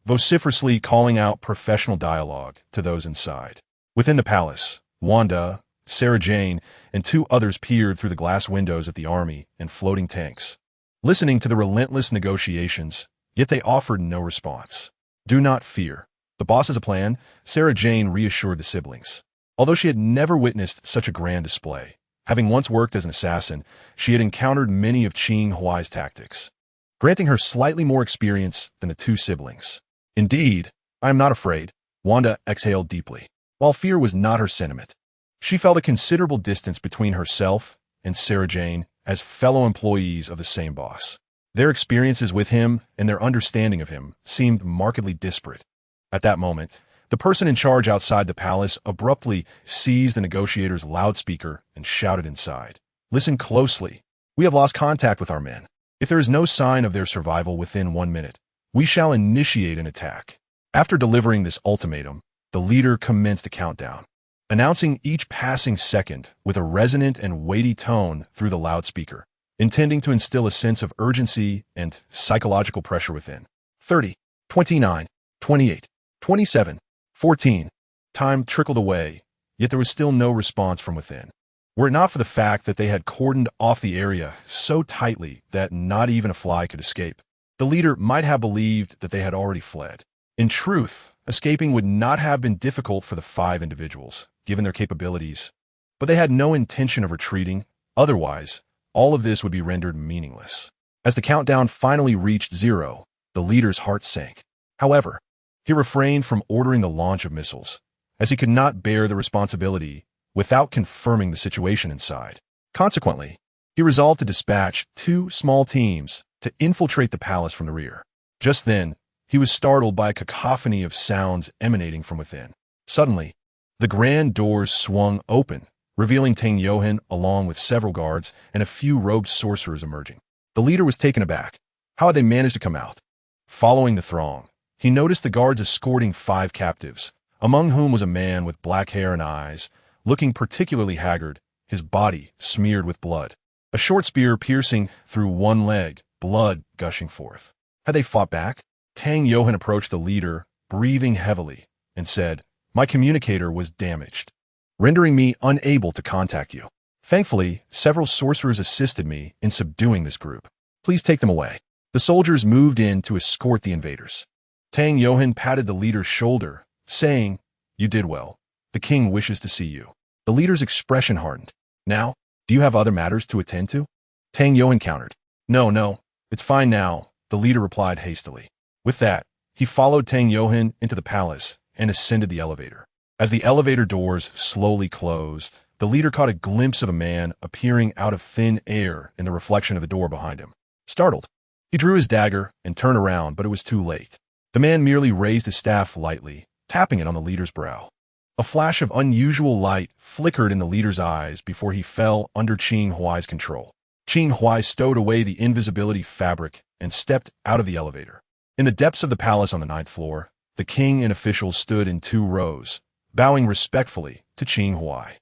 A: vociferously calling out professional dialogue to those inside. Within the palace, Wanda, Sarah Jane, and two others peered through the glass windows at the army and floating tanks, listening to the relentless negotiations, yet they offered no response. Do not fear. The boss has a plan, Sarah Jane reassured the siblings. Although she had never witnessed such a grand display, having once worked as an assassin, she had encountered many of Qing Huai's tactics, granting her slightly more experience than the two siblings. Indeed, I am not afraid, Wanda exhaled deeply. While fear was not her sentiment, she felt a considerable distance between herself and Sarah Jane as fellow employees of the same boss. Their experiences with him and their understanding of him seemed markedly disparate. At that moment, the person in charge outside the palace abruptly seized the negotiator's loudspeaker and shouted inside, "Listen closely. We have lost contact with our men. If there is no sign of their survival within 1 minute, we shall initiate an attack." After delivering this ultimatum, the leader commenced a countdown, announcing each passing second with a resonant and weighty tone through the loudspeaker, intending to instill a sense of urgency and psychological pressure within. 30, 29, 28, 27, 14, Time trickled away, yet there was still no response from within. Were it not for the fact that they had cordoned off the area so tightly that not even a fly could escape, the leader might have believed that they had already fled. In truth, escaping would not have been difficult for the 5 individuals, given their capabilities, but they had no intention of retreating. Otherwise, all of this would be rendered meaningless. As the countdown finally reached 0, the leader's heart sank. However, he refrained from ordering the launch of missiles, as he could not bear the responsibility without confirming the situation inside. Consequently, he resolved to dispatch 2 small teams to infiltrate the palace from the rear. Just then, he was startled by a cacophony of sounds emanating from within. Suddenly, the grand doors swung open, revealing Tang Yohan along with several guards and a few robed sorcerers emerging. The leader was taken aback. How had they managed to come out? Following the throng, he noticed the guards escorting 5 captives, among whom was a man with black hair and eyes, looking particularly haggard, his body smeared with blood. A short spear piercing through one leg, blood gushing forth. Had they fought back? Tang Yohan approached the leader, breathing heavily, and said, "My communicator was damaged, rendering me unable to contact you. Thankfully, several sorcerers assisted me in subduing this group. Please take them away." The soldiers moved in to escort the invaders. Tang Yohan patted the leader's shoulder, saying, "You did well. The king wishes to see you." The leader's expression hardened. "Now, do you have other matters to attend to?" Tang Yohan countered. No, it's fine now," the leader replied hastily. With that, he followed Tang Yohan into the palace and ascended the elevator. As the elevator doors slowly closed, the leader caught a glimpse of a man appearing out of thin air in the reflection of the door behind him. Startled, he drew his dagger and turned around, but it was too late. The man merely raised his staff lightly, tapping it on the leader's brow. A flash of unusual light flickered in the leader's eyes before he fell under Qing Huai's control. Qing Huai stowed away the invisibility fabric and stepped out of the elevator. In the depths of the palace on the 9th floor, the king and officials stood in 2 rows, bowing respectfully to Qing Huai.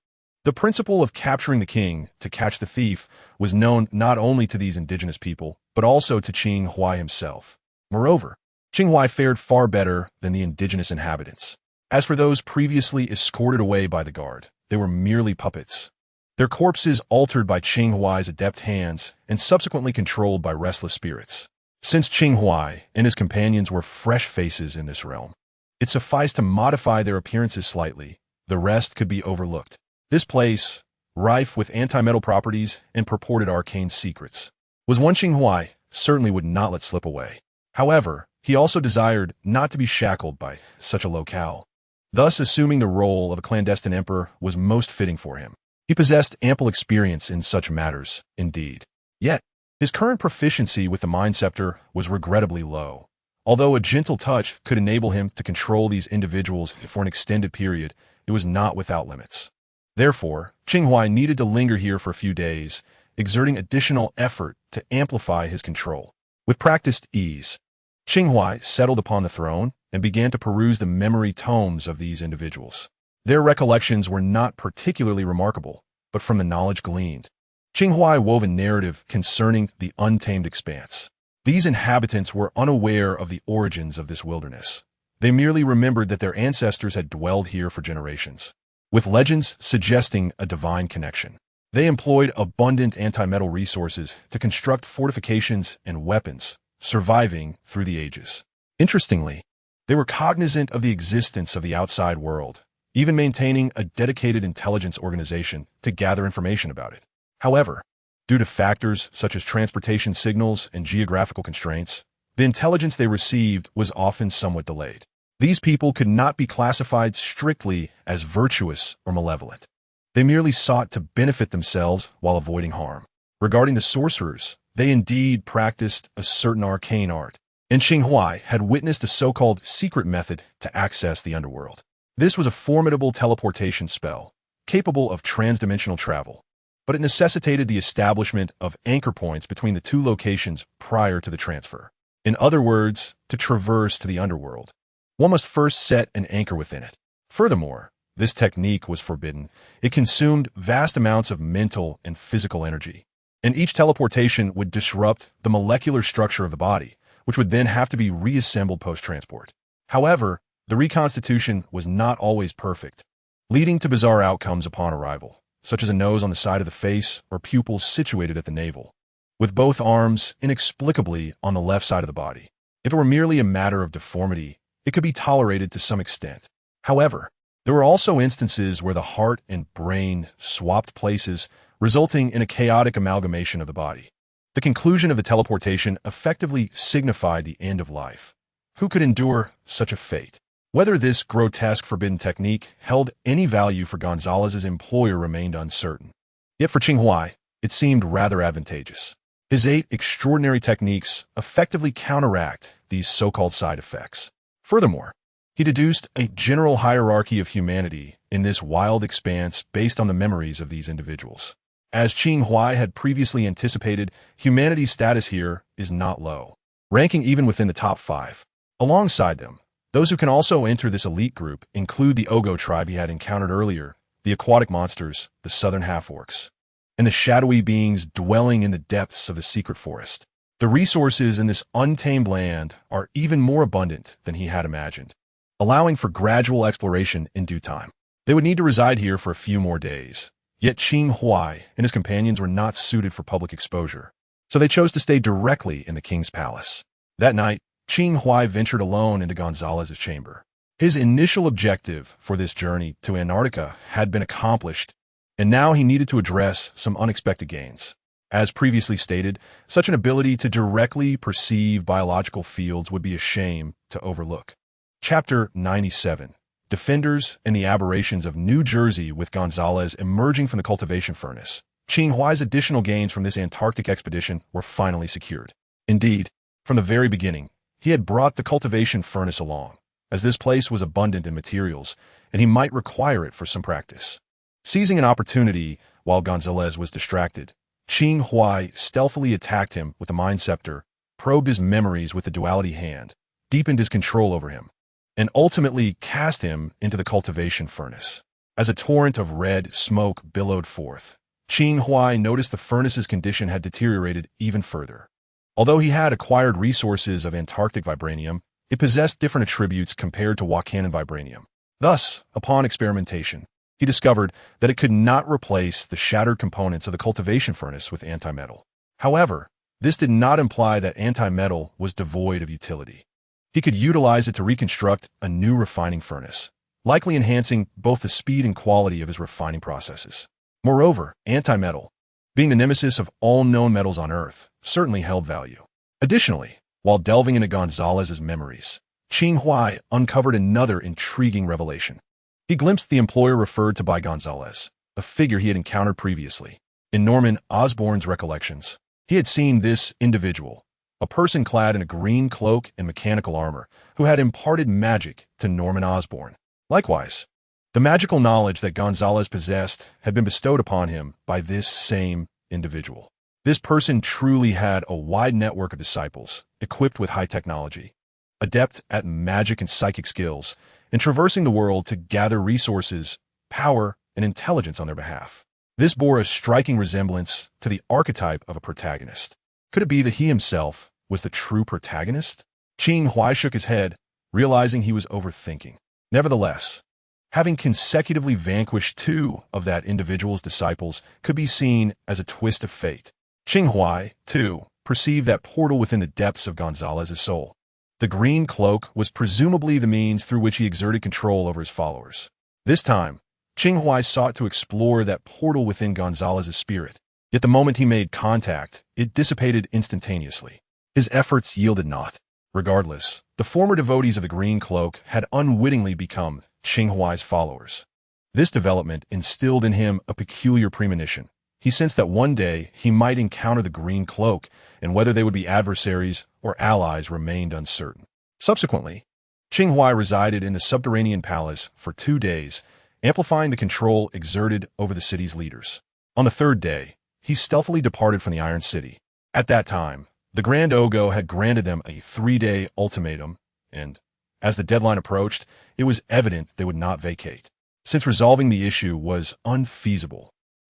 A: The principle of capturing the king to catch the thief was known not only to these indigenous people, but also to Qing Huai himself. Moreover, Qing Huai fared far better than the indigenous inhabitants. As for those previously escorted away by the guard, they were merely puppets, their corpses altered by Qing Huai's adept hands and subsequently controlled by restless spirits. Since Qing Huai and his companions were fresh faces in this realm, it sufficed to modify their appearances slightly. The rest could be overlooked. This place, rife with anti-metal properties and purported arcane secrets, was one Qing Huai certainly would not let slip away. However, he also desired not to be shackled by such a locale. Thus, assuming the role of a clandestine emperor was most fitting for him. He possessed ample experience in such matters, indeed. Yet, his current proficiency with the Mind Scepter was regrettably low. Although a gentle touch could enable him to control these individuals for an extended period, it was not without limits. Therefore, Qing Huai needed to linger here for a few days, exerting additional effort to amplify his control. With practiced ease, Qing Huai settled upon the throne and began to peruse the memory tomes of these individuals. Their recollections were not particularly remarkable, but from the knowledge gleaned, Qing Huai wove a narrative concerning the untamed expanse. These inhabitants were unaware of the origins of this wilderness. They merely remembered that their ancestors had dwelled here for generations, with legends suggesting a divine connection. They employed abundant anti-metal resources to construct fortifications and weapons, surviving through the ages. Interestingly, they were cognizant of the existence of the outside world, even maintaining a dedicated intelligence organization to gather information about it. However, due to factors such as transportation signals and geographical constraints, the intelligence they received was often somewhat delayed. These people could not be classified strictly as virtuous or malevolent. They merely sought to benefit themselves while avoiding harm. Regarding the sorcerers, they indeed practiced a certain arcane art, and Qing Huai had witnessed a so-called secret method to access the underworld. This was a formidable teleportation spell, capable of transdimensional travel, but it necessitated the establishment of anchor points between the 2 locations prior to the transfer. In other words, to traverse to the underworld, one must first set an anchor within it. Furthermore, this technique was forbidden. It consumed vast amounts of mental and physical energy, and each teleportation would disrupt the molecular structure of the body, which would then have to be reassembled post-transport. However, The reconstitution was not always perfect, leading to bizarre outcomes upon arrival, such as a nose on the side of the face or pupils situated at the navel, with both arms inexplicably on the left side of the body. If it were merely a matter of deformity, it could be tolerated to some extent. However, there were also instances where the heart and brain swapped places, resulting in a chaotic amalgamation of the body. The conclusion of the teleportation effectively signified the end of life. Who could endure such a fate? Whether this grotesque forbidden technique held any value for Gonzalez's employer remained uncertain. Yet for Qing Huai, it seemed rather advantageous. His 8 extraordinary techniques effectively counteract these so-called side effects. Furthermore, he deduced a general hierarchy of humanity in this wild expanse based on the memories of these individuals. As Qing Huai had previously anticipated, humanity's status here is not low, ranking even within the top 5. Alongside them, those who can also enter this elite group include the Ogo tribe he had encountered earlier, the aquatic monsters, the southern half-orcs, and the shadowy beings dwelling in the depths of the secret forest. The resources in this untamed land are even more abundant than he had imagined, allowing for gradual exploration in due time. They would need to reside here for a few more days. Yet Qing Huai and his companions were not suited for public exposure, so they chose to stay directly in the king's palace. That night, Qing Huai ventured alone into Gonzalez's chamber. His initial objective for this journey to Antarctica had been accomplished, and now he needed to address some unexpected gains. As previously stated, such an ability to directly perceive biological fields would be a shame to overlook. Chapter 97. Defenders and the Aberrations of New Jersey. With Gonzalez emerging from the cultivation furnace, Qing Huai's additional gains from this Antarctic expedition were finally secured. Indeed, from the very beginning, he had brought the cultivation furnace along, as this place was abundant in materials, and he might require it for some practice. Seizing an opportunity while Gonzalez was distracted, Qing Huai stealthily attacked him with the Mind Scepter, probed his memories with the Duality Hand, deepened his control over him, and ultimately cast him into the cultivation furnace. As a torrent of red smoke billowed forth, Qing Huai noticed the furnace's condition had deteriorated even further. Although he had acquired resources of Antarctic vibranium, it possessed different attributes compared to Wakanan vibranium. Thus, upon experimentation, he discovered that it could not replace the shattered components of the cultivation furnace with antimetal. However, this did not imply that antimetal was devoid of utility. He could utilize it to reconstruct a new refining furnace, likely enhancing both the speed and quality of his refining processes. Moreover, antimetal, being the nemesis of all known metals on Earth, certainly held value. Additionally, while delving into Gonzalez's memories, Qing Huai uncovered another intriguing revelation. He glimpsed the employer referred to by Gonzalez, a figure he had encountered previously. In Norman Osborn's recollections, he had seen this individual, a person clad in a green cloak and mechanical armor, who had imparted magic to Norman Osborn. Likewise, the magical knowledge that Gonzalez possessed had been bestowed upon him by this same individual. This person truly had a wide network of disciples, equipped with high technology, adept at magic and psychic skills, and traversing the world to gather resources, power, and intelligence on their behalf. This bore a striking resemblance to the archetype of a protagonist. Could it be that he himself was the true protagonist? Qing Huai shook his head, realizing he was overthinking. Nevertheless, having consecutively vanquished 2 of that individual's disciples could be seen as a twist of fate. Qing Huai, too, perceived that portal within the depths of Gonzalez's soul. The green cloak was presumably the means through which he exerted control over his followers. This time, Qing Huai sought to explore that portal within Gonzalez's spirit. Yet the moment he made contact, it dissipated instantaneously. His efforts yielded naught. Regardless, the former devotees of the green cloak had unwittingly become Qing Huai's followers. This development instilled in him a peculiar premonition. He sensed that one day he might encounter the green cloak, and whether they would be adversaries or allies remained uncertain. Subsequently, Qing Huai resided in the subterranean palace for 2 days, amplifying the control exerted over the city's leaders. On the 3rd day, he stealthily departed from the Iron City. At that time, the Grand Ogo had granted them a 3-day ultimatum, and, as the deadline approached, it was evident they would not vacate. Since resolving the issue was unfeasible,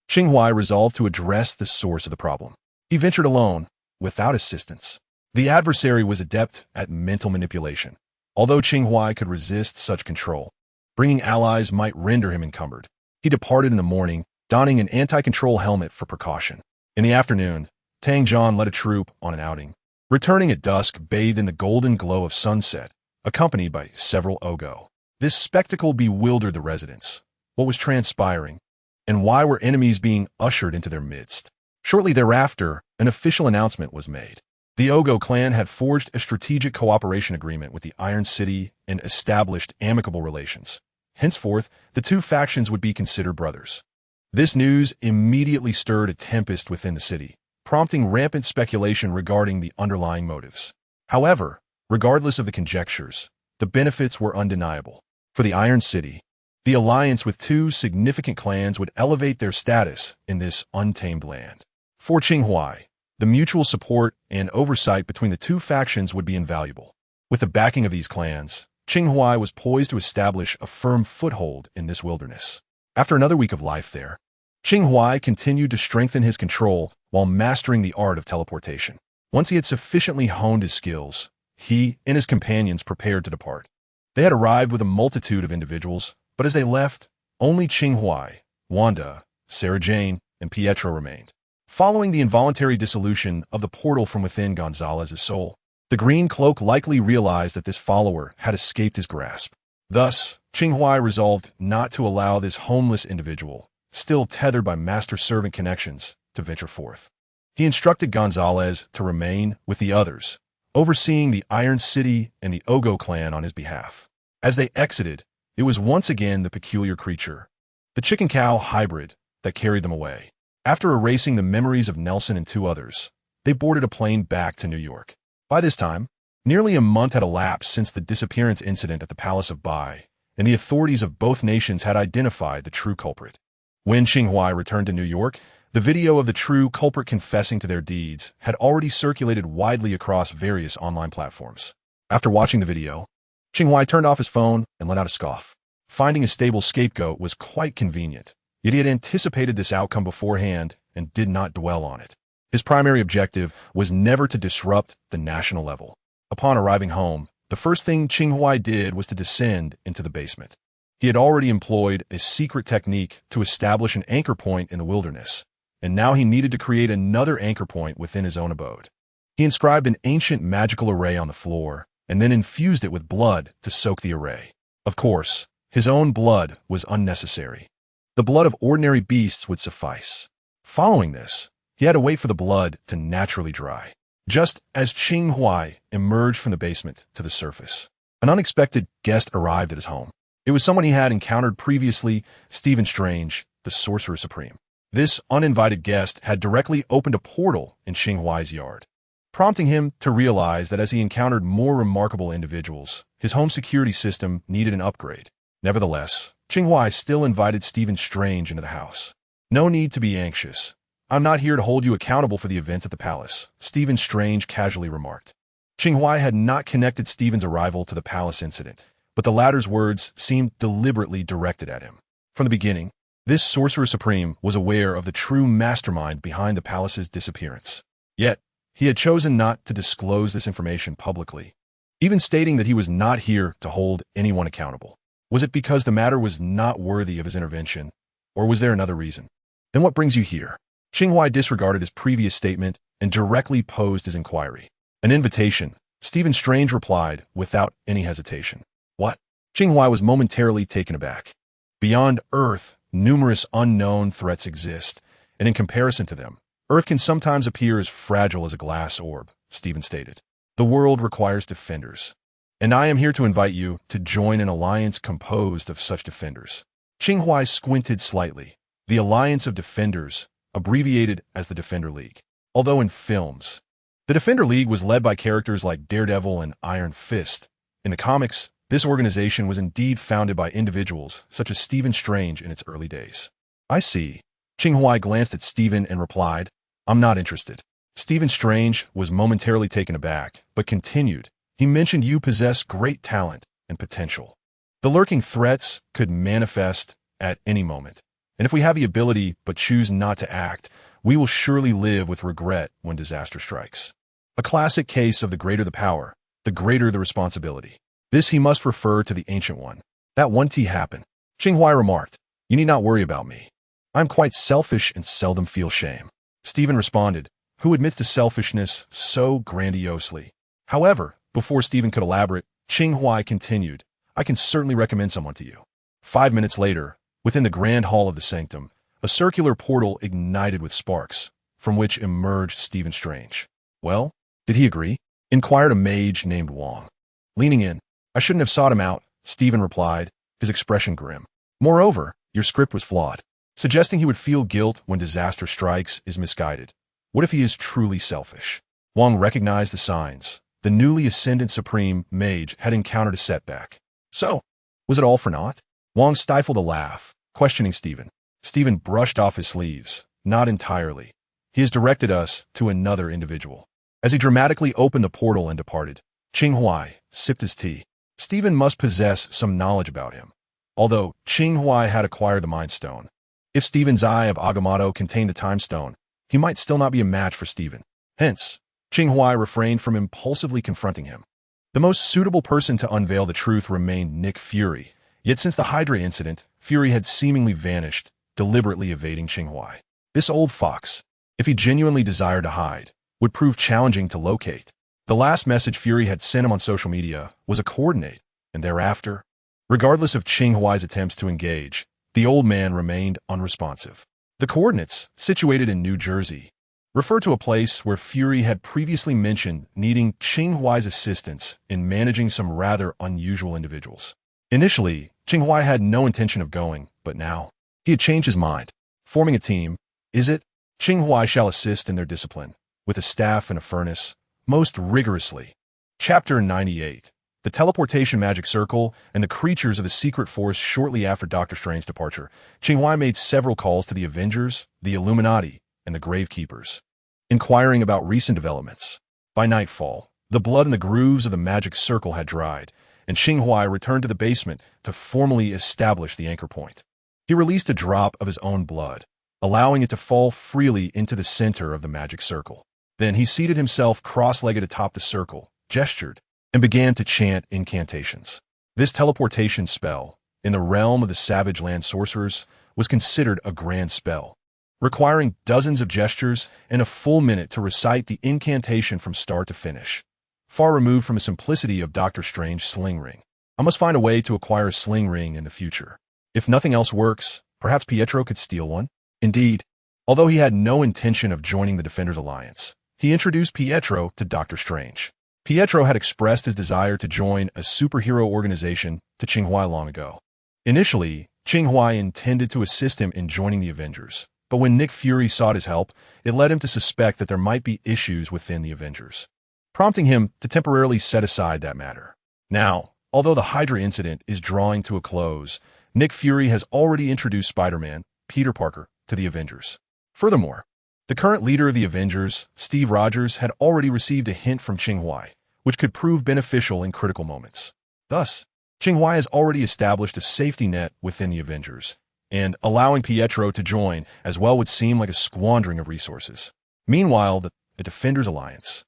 A: Qing Huai resolved to address the source of the problem. He ventured alone, without assistance. The adversary was adept at mental manipulation, Although Qing Huai could resist such control, bringing allies might render him encumbered. He departed in the morning, donning an anti-control helmet for precaution. In the afternoon, Tang Zhan led a troop on an outing, returning at dusk bathed in the golden glow of sunset, accompanied by several Ogo. This spectacle bewildered the residents. What was transpiring, and why were enemies being ushered into their midst? Shortly thereafter, an official announcement was made. The Ogo clan had forged a strategic cooperation agreement with the Iron City and established amicable relations. Henceforth, the two factions would be considered brothers. This news immediately stirred a tempest within the city, prompting rampant speculation regarding the underlying motives. However, regardless of the conjectures, the benefits were undeniable. For the Iron City, the alliance with two significant clans would elevate their status in this untamed land. For Qing Huai, the mutual support and oversight between the two factions would be invaluable. With the backing of these clans, Qing Huai was poised to establish a firm foothold in this wilderness. After another week of life there, Qing Huai continued to strengthen his control while mastering the art of teleportation. Once he had sufficiently honed his skills, he and his companions prepared to depart. They had arrived with a multitude of individuals, but as they left, only Qing Huai, Wanda, Sarah Jane, and Pietro remained. Following the involuntary dissolution of the portal from within Gonzalez's soul, the green cloak likely realized that this follower had escaped his grasp. Thus, Qing Huai resolved not to allow this homeless individual, still tethered by master-servant connections, to venture forth. He instructed Gonzalez to remain with the others, overseeing the Iron City and the Ogo clan on his behalf. As they exited, it was once again the peculiar creature, the chicken-cow hybrid, that carried them away. After erasing the memories of Nelson and two others, they boarded a plane back to New York. By this time, nearly a month had elapsed since the disappearance incident at the Palace of Bai, and the authorities of both nations had identified the true culprit. When Qing Huai returned to New York, the video of the true culprit confessing to their deeds had already circulated widely across various online platforms. After watching the video, Qing Huai turned off his phone and let out a scoff. Finding a stable scapegoat was quite convenient, yet he had anticipated this outcome beforehand and did not dwell on it. His primary objective was never to disrupt the national level. Upon arriving home, the first thing Qing Huai did was to descend into the basement. He had already employed a secret technique to establish an anchor point in the wilderness, and now he needed to create another anchor point within his own abode. He inscribed an ancient magical array on the floor, and then infused it with blood to soak the array. Of course, his own blood was unnecessary. The blood of ordinary beasts would suffice. Following this, he had to wait for the blood to naturally dry. Just as Qing Huai emerged from the basement to the surface, an unexpected guest arrived at his home. It was someone he had encountered previously, Stephen Strange, the Sorcerer Supreme. This uninvited guest had directly opened a portal in Qing Huai's yard, prompting him to realize that as he encountered more remarkable individuals, his home security system needed an upgrade. Nevertheless, Qing Huai still invited Stephen Strange into the house. "No need to be anxious. I'm not here to hold you accountable for the events at the palace," Stephen Strange casually remarked. Qing Huai had not connected Stephen's arrival to the palace incident, but the latter's words seemed deliberately directed at him. From the beginning, this Sorcerer Supreme was aware of the true mastermind behind the palace's disappearance. Yet, he had chosen not to disclose this information publicly, even stating that he was not here to hold anyone accountable. Was it because the matter was not worthy of his intervention, or was there another reason? "Then what brings you here?" Qing Huai disregarded his previous statement and directly posed his inquiry. "An invitation," Stephen Strange replied without any hesitation. "What?" Qing Huai was momentarily taken aback. "Beyond Earth, numerous unknown threats exist, and in comparison to them, Earth can sometimes appear as fragile as a glass orb," Stephen stated. "The world requires defenders, and I am here to invite you to join an alliance composed of such defenders." Qing Huai squinted slightly. The Alliance of Defenders, abbreviated as the Defender League. Although in films, the Defender League was led by characters like Daredevil and Iron Fist, in the comics, this organization was indeed founded by individuals such as Stephen Strange in its early days. "I see." Qing Huai glanced at Stephen and replied, "I'm not interested." Stephen Strange was momentarily taken aback, but continued, "He mentioned you possess great talent and potential. The lurking threats could manifest at any moment, and if we have the ability but choose not to act, we will surely live with regret when disaster strikes. A classic case of the greater the power, the greater the responsibility." This he must refer to the Ancient One. That one tea happened. Qing Huai remarked, "You need not worry about me. I am quite selfish and seldom feel shame." Stephen responded, who admits to selfishness so grandiosely. However, before Stephen could elaborate, Qing Huai continued, "I can certainly recommend someone to you." 5 minutes later, within the grand hall of the sanctum, a circular portal ignited with sparks, from which emerged Stephen Strange. "Well, did he agree?" inquired a mage named Wang. Leaning in, "I shouldn't have sought him out," Stephen replied, his expression grim. "Moreover, your script was flawed. Suggesting he would feel guilt when disaster strikes is misguided. What if he is truly selfish?" Wang recognized the signs. The newly ascendant supreme mage had encountered a setback. So, was it all for naught? Wang stifled a laugh, questioning Stephen. Stephen brushed off his sleeves. "Not entirely. He has directed us to another individual." As he dramatically opened the portal and departed, Qing Huai sipped his tea. Stephen must possess some knowledge about him. Although Qing Huai had acquired the Mind Stone, if Stephen's Eye of Agamotto contained the Time Stone, he might still not be a match for Stephen. Hence, Qing Huai refrained from impulsively confronting him. The most suitable person to unveil the truth remained Nick Fury, yet since the Hydra incident, Fury had seemingly vanished, deliberately evading Qing Huai. This old fox, if he genuinely desired to hide, would prove challenging to locate. The last message Fury had sent him on social media was a coordinate, and thereafter, regardless of Qing Huai's attempts to engage, the old man remained unresponsive. The coordinates, situated in New Jersey, refer to a place where Fury had previously mentioned needing Qing Huai's assistance in managing some rather unusual individuals. Initially, Qing Huai had no intention of going, but now, he had changed his mind. Forming a team, is it? Qing Huai shall assist in their discipline, with a staff and a furnace, most rigorously. Chapter 98. The Teleportation Magic Circle and the Creatures of the Secret Force. Shortly after Dr. Strange's departure, Qing Huai made several calls to the Avengers, the Illuminati, and the Gravekeepers, inquiring about recent developments. By nightfall, the blood in the grooves of the magic circle had dried, and Qing Huai returned to the basement to formally establish the anchor point. He released a drop of his own blood, allowing it to fall freely into the center of the magic circle. Then he seated himself cross-legged atop the circle, gestured, and began to chant incantations. This teleportation spell, in the realm of the Savage Land sorcerers, was considered a grand spell, requiring dozens of gestures and a full minute to recite the incantation from start to finish. Far removed from the simplicity of Dr. Strange's sling ring. I must find a way to acquire a sling ring in the future. If nothing else works, perhaps Pietro could steal one. Indeed, although he had no intention of joining the Defenders Alliance, he introduced Pietro to Dr. Strange. Pietro had expressed his desire to join a superhero organization to Qing Huai long ago. Initially, Qing Huai intended to assist him in joining the Avengers, but when Nick Fury sought his help, it led him to suspect that there might be issues within the Avengers, prompting him to temporarily set aside that matter. Now, although the Hydra incident is drawing to a close, Nick Fury has already introduced Spider-Man, Peter Parker, to the Avengers. Furthermore, the current leader of the Avengers, Steve Rogers, had already received a hint from Qing Huai, which could prove beneficial in critical moments. Thus, Qing Huai has already established a safety net within the Avengers, and allowing Pietro to join as well would seem like a squandering of resources. Meanwhile, the Defenders Alliance,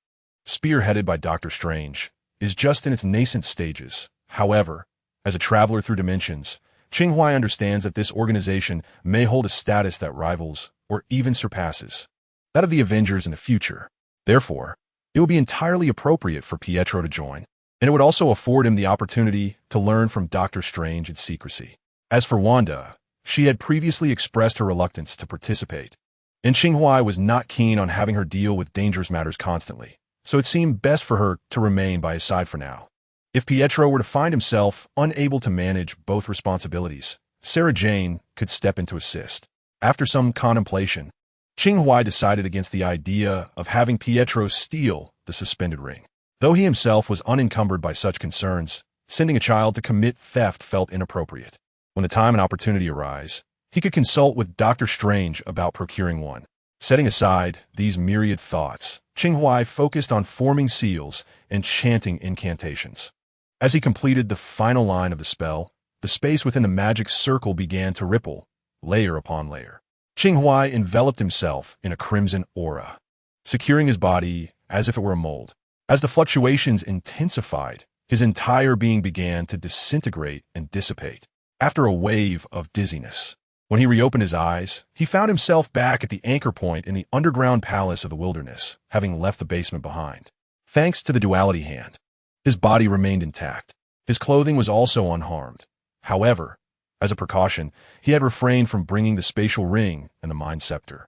A: spearheaded by Dr. Strange, is just in its nascent stages. However, as a traveler through dimensions, Qing Huai understands that this organization may hold a status that rivals or even surpasses that of the Avengers in the future. Therefore, it would be entirely appropriate for Pietro to join, and it would also afford him the opportunity to learn from Dr. Strange in secrecy. As for Wanda, she had previously expressed her reluctance to participate, and Qing Huai was not keen on having her deal with dangerous matters constantly, so it seemed best for her to remain by his side for now. If Pietro were to find himself unable to manage both responsibilities, Sarah Jane could step in to assist. After some contemplation, Qing Huai decided against the idea of having Pietro steal the suspended ring. Though he himself was unencumbered by such concerns, sending a child to commit theft felt inappropriate. When the time and opportunity arise, he could consult with Dr. Strange about procuring one. Setting aside these myriad thoughts, Qing Huai focused on forming seals and chanting incantations. As he completed the final line of the spell, the space within the magic circle began to ripple, layer upon layer. Qing Huai enveloped himself in a crimson aura, securing his body as if it were a mold. As the fluctuations intensified, His entire being began to disintegrate and dissipate. After a wave of dizziness, when he reopened his eyes, he found himself back at the anchor point in the underground palace of the wilderness, having left the basement behind. Thanks to the duality hand, his body remained intact. His clothing was also unharmed. However, as a precaution, he had refrained from bringing the spatial ring and the mind scepter.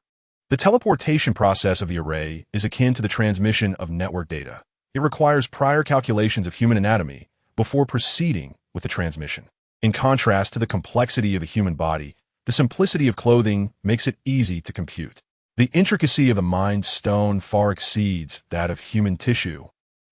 A: The teleportation process of the array is akin to the transmission of network data. It requires prior calculations of human anatomy before proceeding with the transmission. In contrast to the complexity of the human body, the simplicity of clothing makes it easy to compute. The intricacy of the mind stone far exceeds that of human tissue.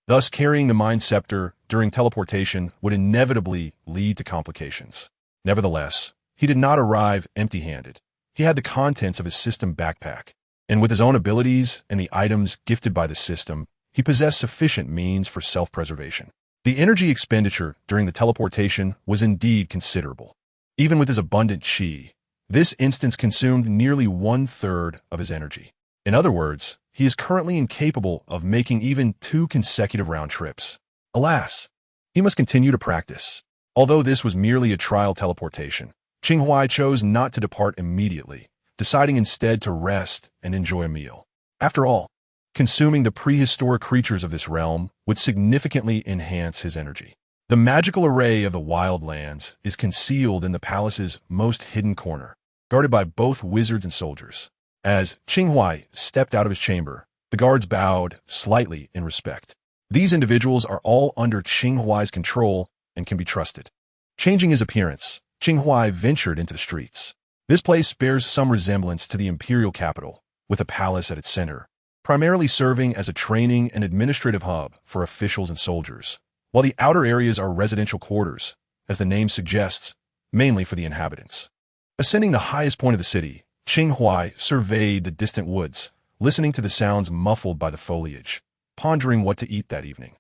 A: Thus, carrying the mind scepter during teleportation would inevitably lead to complications. Nevertheless, he did not arrive empty-handed. He had the contents of his system backpack, and with his own abilities and the items gifted by the system, he possessed sufficient means for self-preservation. The energy expenditure during the teleportation was indeed considerable. Even with his abundant chi, this instance consumed nearly 1/3 of his energy. In other words, he is currently incapable of making even 2 consecutive round trips. Alas, he must continue to practice. Although this was merely a trial teleportation, Qing Huai chose not to depart immediately, deciding instead to rest and enjoy a meal. After all, consuming the prehistoric creatures of this realm would significantly enhance his energy. The magical array of the wild lands is concealed in the palace's most hidden corner, guarded by both wizards and soldiers. As Qing Huai stepped out of his chamber, the guards bowed slightly in respect. These individuals are all under Qing Huai's control and can be trusted. Changing his appearance, Qing Huai ventured into the streets. This place bears some resemblance to the imperial capital, with a palace at its center, primarily serving as a training and administrative hub for officials and soldiers, while the outer areas are residential quarters, as the name suggests, mainly for the inhabitants. Ascending the highest point of the city, Qing Huai surveyed the distant woods, listening to the sounds muffled by the foliage, pondering what to eat that evening.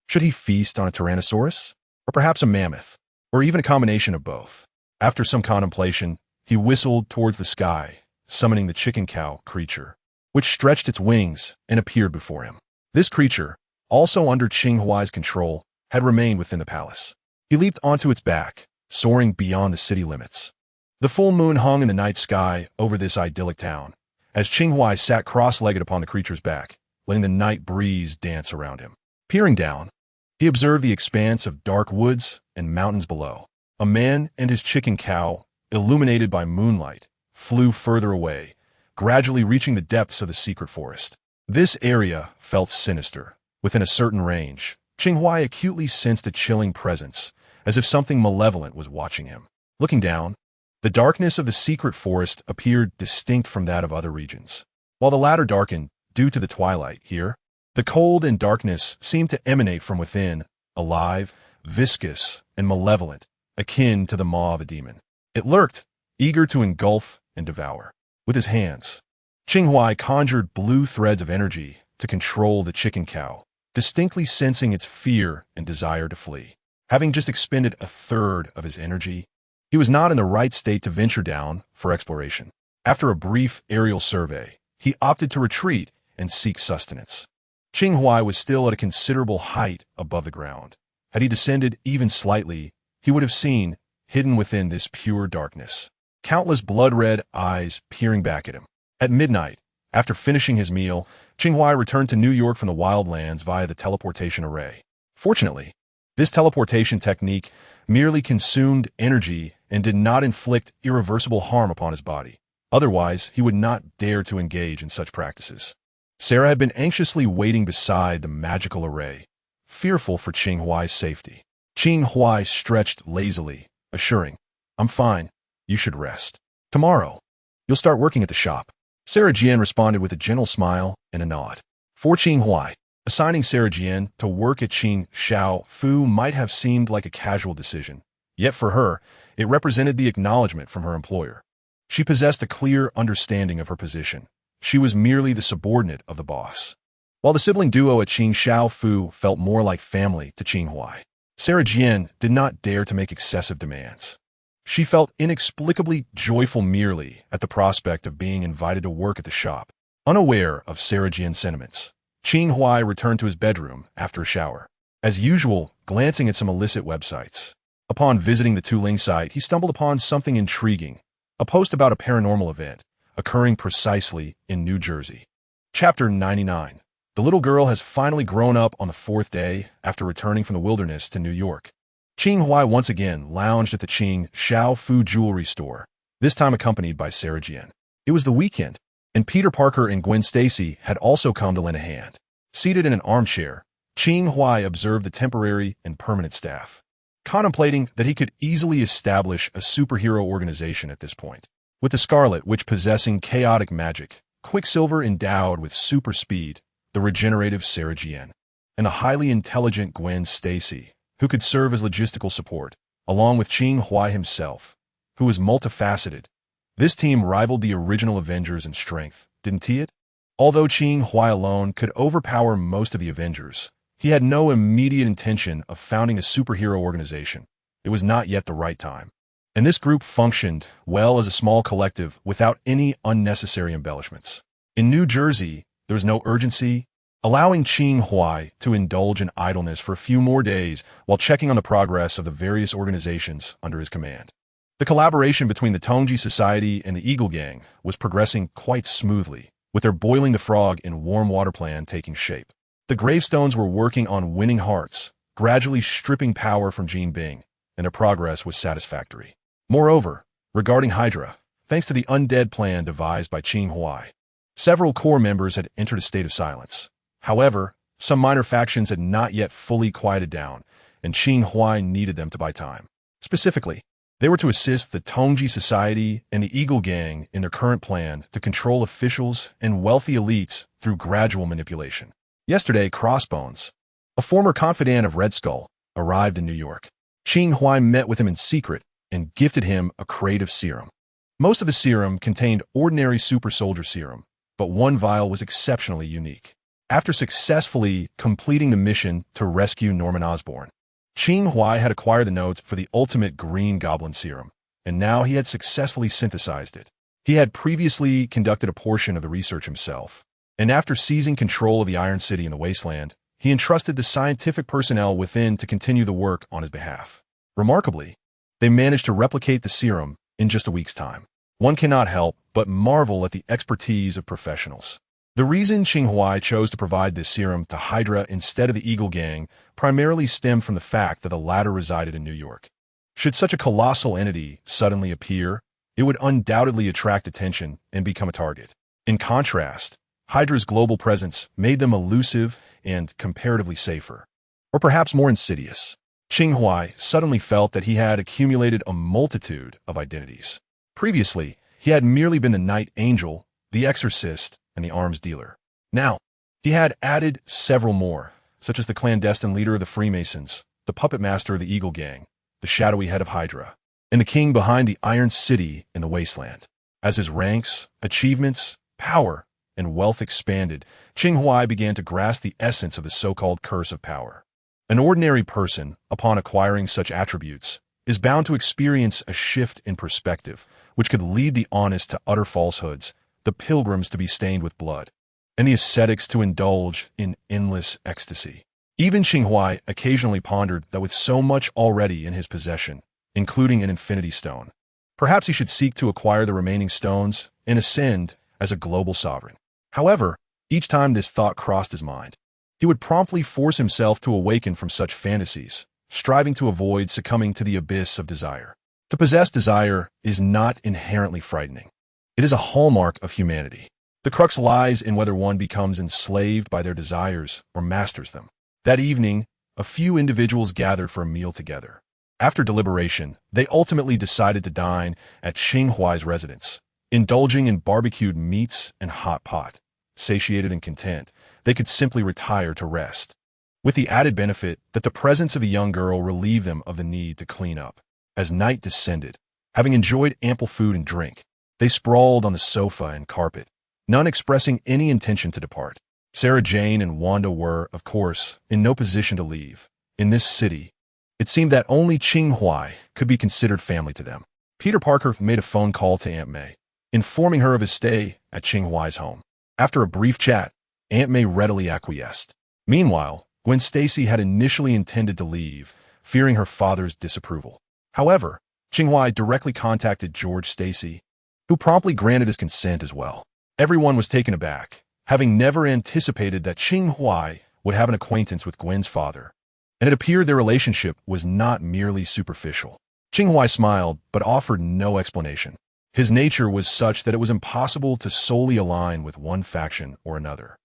A: Should he feast on a tyrannosaurus? Or perhaps a mammoth? Or even a combination of both? After some contemplation, he whistled towards the sky, summoning the chicken cow creature, which stretched its wings and appeared before him. This creature, also under Qing Huai's control, had remained within the palace. He leaped onto its back, soaring beyond the city limits. The full moon hung in the night sky over this idyllic town, as Qing Huai sat cross-legged upon the creature's back, letting the night breeze dance around him. Peering down, he observed the expanse of dark woods and mountains below. A man and his chicken cow, illuminated by moonlight, flew further away, gradually reaching the depths of the secret forest. This area felt sinister. Within a certain range, Qing Huai acutely sensed a chilling presence, as if something malevolent was watching him. Looking down, the darkness of the secret forest appeared distinct from that of other regions. While the latter darkened due to the twilight here, the cold and darkness seemed to emanate from within, alive, viscous, and malevolent, akin to the maw of a demon. It lurked, eager to engulf and devour. With his hands, Qing Huai conjured blue threads of energy to control the chicken cow, distinctly sensing its fear and desire to flee. Having just expended 1/3 of his energy, he was not in the right state to venture down for exploration. After a brief aerial survey, he opted to retreat and seek sustenance. Qing Huai was still at a considerable height above the ground. Had he descended even slightly, he would have seen, hidden within this pure darkness, countless blood-red eyes peering back at him. At midnight, after finishing his meal, Qing Huai returned to New York from the wildlands via the teleportation array. Fortunately, this teleportation technique merely consumed energy and did not inflict irreversible harm upon his body. Otherwise, he would not dare to engage in such practices. Sarah had been anxiously waiting beside the magical array, fearful for Qing Huai's safety. Qing Huai stretched lazily, assuring, "I'm fine. You should rest. Tomorrow, you'll start working at the shop." Sarah Jian responded with a gentle smile and a nod. For Qing Huai, assigning Sarah Jian to work at Qing Xiao Fu might have seemed like a casual decision. Yet for her, it represented the acknowledgement from her employer. She possessed a clear understanding of her position. She was merely the subordinate of the boss. While the sibling duo at Qing Xiao Fu felt more like family to Qing Huai, Sarah Jian did not dare to make excessive demands. She felt inexplicably joyful merely at the prospect of being invited to work at the shop. Unaware of Sarah Jian's sentiments, Qing Huai returned to his bedroom after a shower. As usual glancing at some illicit websites. Upon visiting the Tuling site, he stumbled upon something intriguing, a post about a paranormal event occurring precisely in New Jersey. Chapter 99. The little girl has finally grown up on the fourth day after returning from the wilderness to New York. Qing Huai once again lounged at the Qing Xiao Fu jewelry store, this time accompanied by Sarah Jian. It was the weekend, and Peter Parker and Gwen Stacy had also come to lend a hand. Seated in an armchair, Qing Huai observed the temporary and permanent staff, contemplating that he could easily establish a superhero organization at this point. With the Scarlet Witch possessing chaotic magic, Quicksilver endowed with super speed, the regenerative Sarah Jian, and the highly intelligent Gwen Stacy, who could serve as logistical support, along with Qing Huai himself, who was multifaceted. This team rivaled the original Avengers in strength, didn't it? Although Qing Huai alone could overpower most of the Avengers, he had no immediate intention of founding a superhero organization. It was not yet the right time. And this group functioned well as a small collective without any unnecessary embellishments. In New Jersey, there was no urgency, allowing Qing Huai to indulge in idleness for a few more days while checking on the progress of the various organizations under his command. The collaboration between the Tongji Society and the Eagle Gang was progressing quite smoothly, with their Boiling the Frog in Warm Water plan taking shape. The Gravestones were working on winning hearts, gradually stripping power from Jean Bing, and their progress was satisfactory. Moreover, regarding Hydra, thanks to the undead plan devised by Qing Huai, several core members had entered a state of silence. However, some minor factions had not yet fully quieted down, and Qing Huai needed them to buy time. Specifically, they were to assist the Tongji Society and the Eagle Gang in their current plan to control officials and wealthy elites through gradual manipulation. Yesterday, Crossbones, a former confidant of Red Skull, arrived in New York. Qing Huai met with him in secret and gifted him a crate of serum. Most of the serum contained ordinary super soldier serum, but one vial was exceptionally unique. After successfully completing the mission to rescue Norman Osborn, Qing Huai had acquired the notes for the ultimate Green Goblin serum, and now he had successfully synthesized it. He had previously conducted a portion of the research himself, and after seizing control of the Iron City in the Wasteland, he entrusted the scientific personnel within to continue the work on his behalf. Remarkably, they managed to replicate the serum in just a week's time. One cannot help but marvel at the expertise of professionals. The reason Qing Huai chose to provide this serum to Hydra instead of the Eagle Gang primarily stemmed from the fact that the latter resided in New York. Should such a colossal entity suddenly appear, it would undoubtedly attract attention and become a target. In contrast, Hydra's global presence made them elusive and comparatively safer, or perhaps more insidious. Qing Huai suddenly felt that he had accumulated a multitude of identities. Previously, he had merely been the Night Angel, the Exorcist, and the Arms Dealer. Now, he had added several more, such as the clandestine leader of the Freemasons, the puppet master of the Eagle Gang, the shadowy head of Hydra, and the king behind the Iron City in the Wasteland. As his ranks, achievements, power, and wealth expanded, Qing Huai began to grasp the essence of the so-called curse of power. An ordinary person, upon acquiring such attributes, is bound to experience a shift in perspective, which could lead the honest to utter falsehoods, the pilgrims to be stained with blood, and the ascetics to indulge in endless ecstasy. Even Qing Huai occasionally pondered that with so much already in his possession, including an infinity stone, perhaps he should seek to acquire the remaining stones and ascend as a global sovereign. However, each time this thought crossed his mind, he would promptly force himself to awaken from such fantasies, striving to avoid succumbing to the abyss of desire. To possess desire is not inherently frightening. It is a hallmark of humanity. The crux lies in whether one becomes enslaved by their desires or masters them. That evening, a few individuals gathered for a meal together. After deliberation, they ultimately decided to dine at Qing Huai's residence, indulging in barbecued meats and hot pot. Satiated and content, they could simply retire to rest, with the added benefit that the presence of the young girl relieved them of the need to clean up. As night descended, having enjoyed ample food and drink, they sprawled on the sofa and carpet, none expressing any intention to depart. Sarah Jane and Wanda were, of course, in no position to leave. In this city, it seemed that only Qing Huai could be considered family to them. Peter Parker made a phone call to Aunt May, informing her of his stay at Qing Huai's home. After a brief chat, Aunt May readily acquiesced. Meanwhile, Gwen Stacy had initially intended to leave, fearing her father's disapproval. However, Qing Huai directly contacted George Stacy, who promptly granted his consent as well. Everyone was taken aback, having never anticipated that Qing Huai would have an acquaintance with Gwen's father, and it appeared their relationship was not merely superficial. Qing Huai smiled, but offered no explanation. His nature was such that it was impossible to solely align with one faction or another.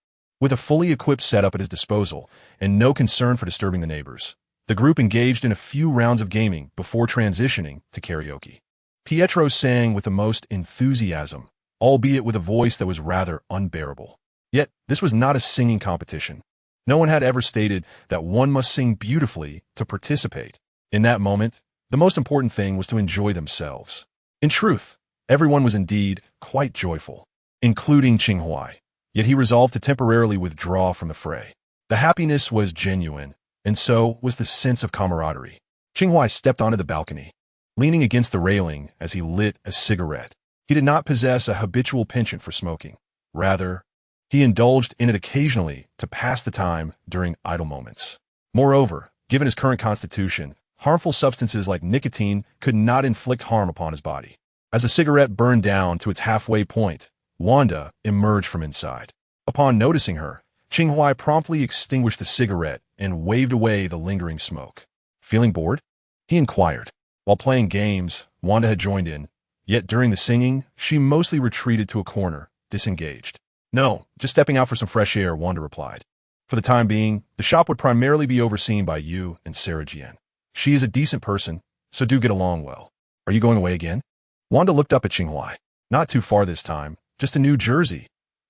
A: With a fully equipped setup at his disposal, and no concern for disturbing the neighbors, the group engaged in a few rounds of gaming before transitioning to karaoke. Pietro sang with the most enthusiasm, albeit with a voice that was rather unbearable. Yet, this was not a singing competition. No one had ever stated that one must sing beautifully to participate. In that moment, the most important thing was to enjoy themselves. In truth, everyone was indeed quite joyful, including Qing Huai, yet he resolved to temporarily withdraw from the fray. The happiness was genuine, and so was the sense of camaraderie. Qing Huai stepped onto the balcony, leaning against the railing as he lit a cigarette. He did not possess a habitual penchant for smoking. Rather, he indulged in it occasionally to pass the time during idle moments. Moreover, given his current constitution, harmful substances like nicotine could not inflict harm upon his body. As the cigarette burned down to its halfway point, Wanda emerged from inside. Upon noticing her, Qing Huai promptly extinguished the cigarette and waved away the lingering smoke. Feeling bored? He inquired. While playing games, Wanda had joined in, yet during the singing, she mostly retreated to a corner, disengaged. No, just stepping out for some fresh air, Wanda replied. For the time being, the shop would primarily be overseen by you and Sarah Jian. She is a decent person, so do get along well. Are you going away again? Wanda looked up at Qing Huai. Not too far this time, just to New Jersey.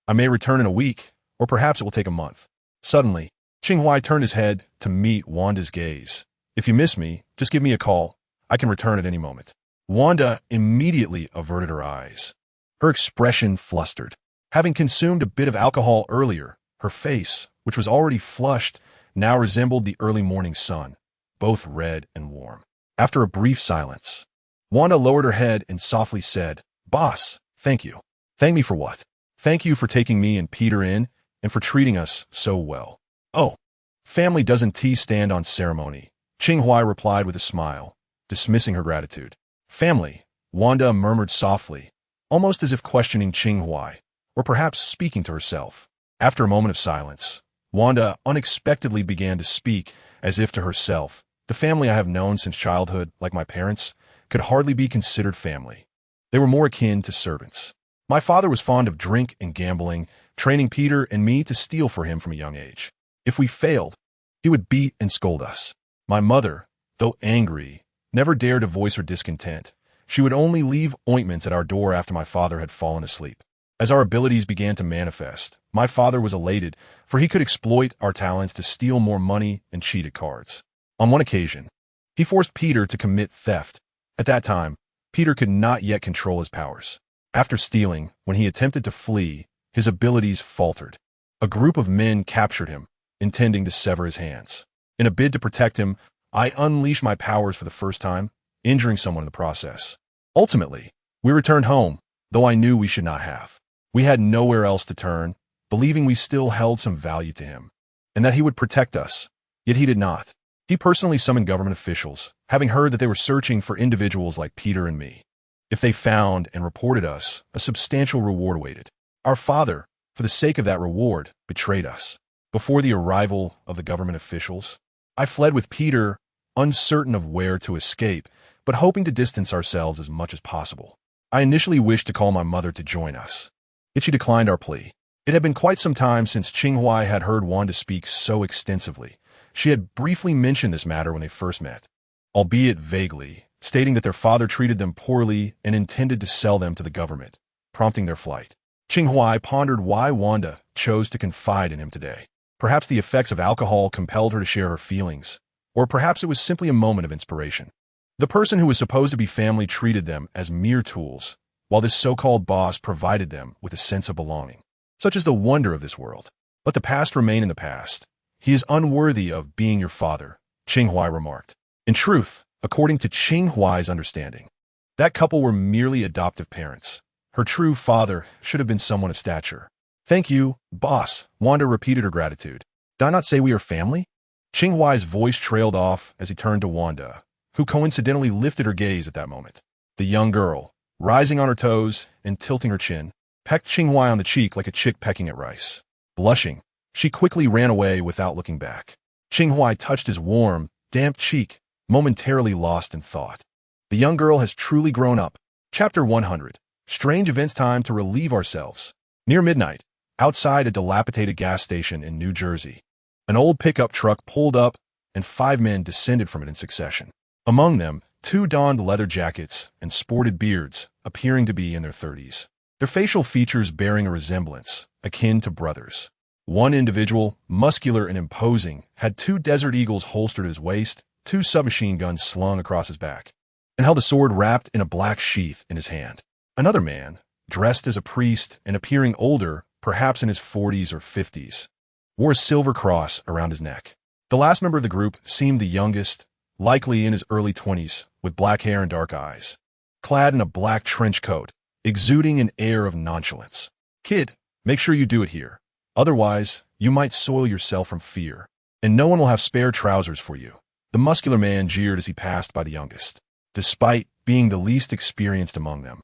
A: I may return in a week, or perhaps it will take a month. Suddenly, Qing Huai turned his head to meet Wanda's gaze. If you miss me, just give me a call. I can return at any moment. Wanda immediately averted her eyes. Her expression flustered. Having consumed a bit of alcohol earlier, her face, which was already flushed, now resembled the early morning sun, both red and warm. After a brief silence, Wanda lowered her head and softly said, "Boss, thank you." "Thank me for what?" "Thank you for taking me and Peter in and for treating us so well." "Oh, family doesn't tea stand on ceremony," Qing Huai replied with a smile, dismissing her gratitude. "Family," Wanda murmured softly, almost as if questioning Qing Huai, or perhaps speaking to herself. After a moment of silence, Wanda unexpectedly began to speak as if to herself. "The family I have known since childhood, like my parents, could hardly be considered family. They were more akin to servants. My father was fond of drink and gambling, training Peter and me to steal for him from a young age. If we failed, he would beat and scold us. My mother, though angry, never dared to voice her discontent. She would only leave ointments at our door after my father had fallen asleep. As our abilities began to manifest, my father was elated, for he could exploit our talents to steal more money and cheat at cards. On one occasion, he forced Peter to commit theft. At that time, Peter could not yet control his powers. After stealing, when he attempted to flee, his abilities faltered. A group of men captured him, intending to sever his hands. In a bid to protect him, I unleashed my powers for the first time, injuring someone in the process. Ultimately, we returned home, though I knew we should not have. We had nowhere else to turn, believing we still held some value to him, and that he would protect us. Yet he did not. He personally summoned government officials, having heard that they were searching for individuals like Peter and me. If they found and reported us, a substantial reward awaited. Our father, for the sake of that reward, betrayed us. Before the arrival of the government officials, I fled with Peter, uncertain of where to escape, but hoping to distance ourselves as much as possible. I initially wished to call my mother to join us, yet she declined our plea. It had been quite some time since Qing Huai had heard Wanda speak so extensively. She had briefly mentioned this matter when they first met, albeit vaguely, stating that their father treated them poorly and intended to sell them to the government, prompting their flight. Qing Huai pondered why Wanda chose to confide in him today. Perhaps the effects of alcohol compelled her to share her feelings, or perhaps it was simply a moment of inspiration. The person who was supposed to be family treated them as mere tools, while this so-called boss provided them with a sense of belonging. Such is the wonder of this world. Let the past remain in the past. He is unworthy of being your father, Qing Huai remarked. In truth, according to Qing Huai's understanding, that couple were merely adoptive parents. Her true father should have been someone of stature. Thank you, boss, Wanda repeated her gratitude. Did I not say we are family? Qing Huai's voice trailed off as he turned to Wanda, who coincidentally lifted her gaze at that moment. The young girl, rising on her toes and tilting her chin, pecked Qing Huai on the cheek like a chick pecking at rice. Blushing, she quickly ran away without looking back. Qing Huai touched his warm, damp cheek, momentarily lost in thought. The young girl has truly grown up. Chapter 100. Strange events. Time to relieve ourselves. Near midnight, outside a dilapidated gas station in New Jersey, an old pickup truck pulled up and 5 men descended from it in succession. Among them, 2 donned leather jackets and sported beards, appearing to be in their 30s. Their facial features bearing a resemblance, akin to brothers. One individual, muscular and imposing, had 2 Desert Eagles holstered at his waist, 2 submachine guns slung across his back, and held a sword wrapped in a black sheath in his hand. Another man, dressed as a priest and appearing older, perhaps in his 40s or 50s, wore a silver cross around his neck. The last member of the group seemed the youngest, likely in his early 20s, with black hair and dark eyes, clad in a black trench coat, exuding an air of nonchalance. "Kid, make sure you do it here. Otherwise, you might soil yourself from fear, and no one will have spare trousers for you," the muscular man jeered as he passed by the youngest. Despite being the least experienced among them,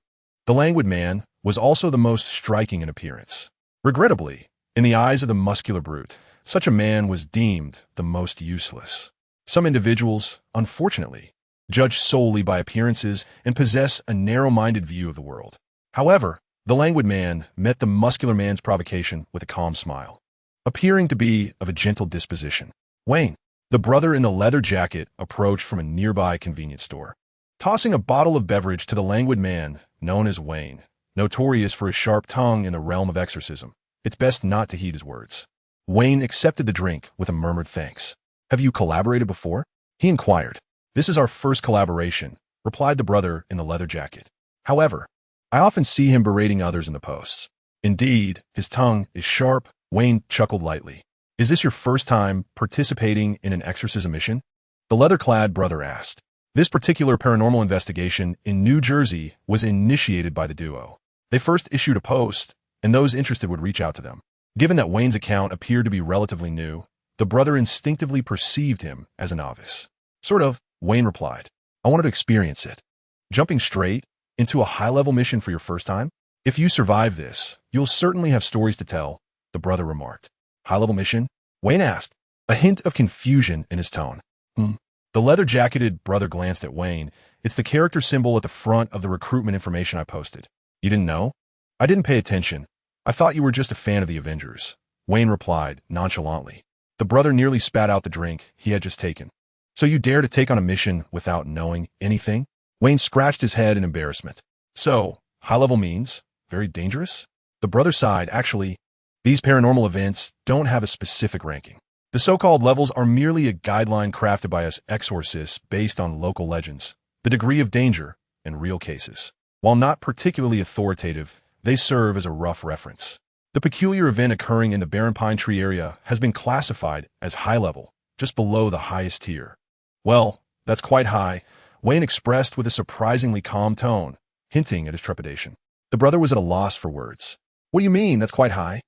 A: the languid man was also the most striking in appearance. Regrettably, in the eyes of the muscular brute, such a man was deemed the most useless. Some individuals, unfortunately, judge solely by appearances and possess a narrow-minded view of the world. However, the languid man met the muscular man's provocation with a calm smile, appearing to be of a gentle disposition. Wayne, the brother in the leather jacket, approached from a nearby convenience store, tossing a bottle of beverage to the languid man known as Wayne, notorious for his sharp tongue in the realm of exorcism. It's best not to heed his words. Wayne accepted the drink with a murmured thanks. "Have you collaborated before?" he inquired. "This is our first collaboration," replied the brother in the leather jacket. "However, I often see him berating others in the posts. Indeed, his tongue is sharp." Wayne chuckled lightly. "Is this your first time participating in an exorcism mission?" the leather-clad brother asked. This particular paranormal investigation in New Jersey was initiated by the duo. They first issued a post, and those interested would reach out to them. Given that Wayne's account appeared to be relatively new, the brother instinctively perceived him as a novice. "Sort of," Wayne replied. "I wanted to experience it." "Jumping straight into a high-level mission for your first time? If you survive this, you'll certainly have stories to tell," the brother remarked. "High-level mission?" Wayne asked, a hint of confusion in his tone. The leather-jacketed brother glanced at Wayne. "It's the character symbol at the front of the recruitment information I posted." "You didn't know?" "I didn't pay attention. I thought you were just a fan of the Avengers," Wayne replied nonchalantly. The brother nearly spat out the drink he had just taken. "So you dare to take on a mission without knowing anything?" Wayne scratched his head in embarrassment. "So, high-level means very dangerous?" The brother sighed. "Actually, these paranormal events don't have a specific ranking. The so-called levels are merely a guideline crafted by us exorcists based on local legends, the degree of danger, and real cases. While not particularly authoritative, they serve as a rough reference. The peculiar event occurring in the Barren Pine Tree area has been classified as high-level, just below the highest tier." "Well, that's quite high," Wayne expressed with a surprisingly calm tone, hinting at his trepidation. The brother was at a loss for words. "What do you mean, that's quite high?"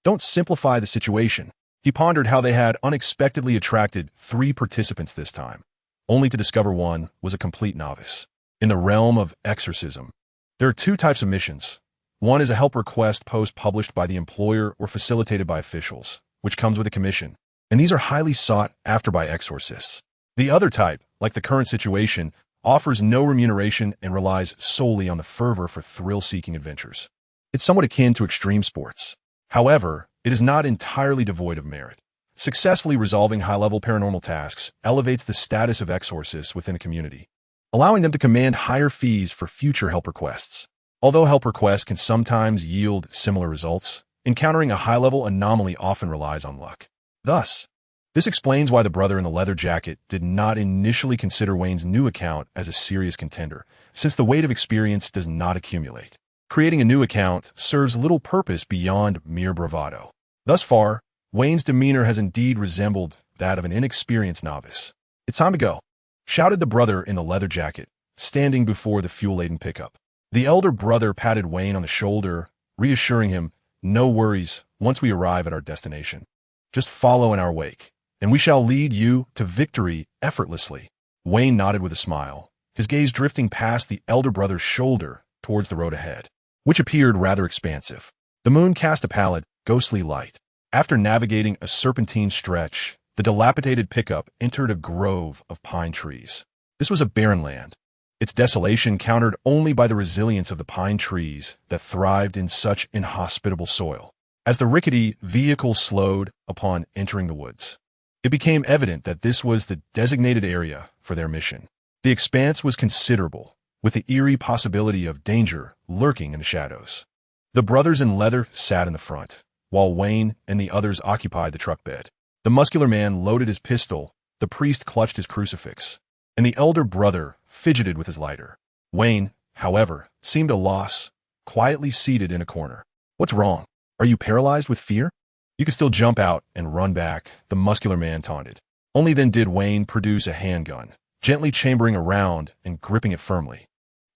A: "Don't simplify the situation." He pondered how they had unexpectedly attracted 3 participants this time, only to discover one was a complete novice. In the realm of exorcism, there are 2 types of missions. One is a help request post published by the employer or facilitated by officials, which comes with a commission, and these are highly sought after by exorcists. The other type, like the current situation, offers no remuneration and relies solely on the fervor for thrill-seeking adventures. It's somewhat akin to extreme sports. However, it is not entirely devoid of merit. Successfully resolving high-level paranormal tasks elevates the status of exorcists within a community, allowing them to command higher fees for future help requests. Although help requests can sometimes yield similar results, encountering a high-level anomaly often relies on luck. Thus, this explains why the brother in the leather jacket did not initially consider Wayne's new account as a serious contender, since the weight of experience does not accumulate. Creating a new account serves little purpose beyond mere bravado. Thus far, Wayne's demeanor has indeed resembled that of an inexperienced novice. "It's time to go," shouted the brother in the leather jacket, standing before the fuel-laden pickup. The elder brother patted Wayne on the shoulder, reassuring him, "No worries once we arrive at our destination. Just follow in our wake, and we shall lead you to victory effortlessly. Wayne nodded with a smile, his gaze drifting past the elder brother's shoulder towards the road ahead, which appeared rather expansive. The moon cast a pallid, ghostly light. After navigating a serpentine stretch, the dilapidated pickup entered a grove of pine trees. This was a barren land, its desolation countered only by the resilience of the pine trees that thrived in such inhospitable soil. As the rickety vehicle slowed upon entering the woods, it became evident that this was the designated area for their mission. The expanse was considerable, with the eerie possibility of danger lurking in the shadows. The brothers in leather sat in the front, while Wayne and the others occupied the truck bed. The muscular man loaded his pistol, the priest clutched his crucifix, and the elder brother fidgeted with his lighter. Wayne, however, seemed a loss, quietly seated in a corner. "What's wrong? Are you paralyzed with fear? You can still jump out and run back," the muscular man taunted. Only then did Wayne produce a handgun, gently chambering a round and gripping it firmly.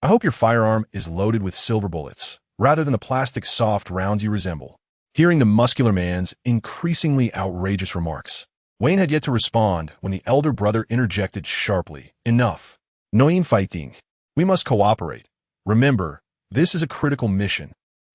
A: "I hope your firearm is loaded with silver bullets, rather than the plastic soft rounds you resemble." Hearing the muscular man's increasingly outrageous remarks, Wayne had yet to respond when the elder brother interjected sharply, "Enough. No infighting. We must cooperate. Remember, this is a critical mission."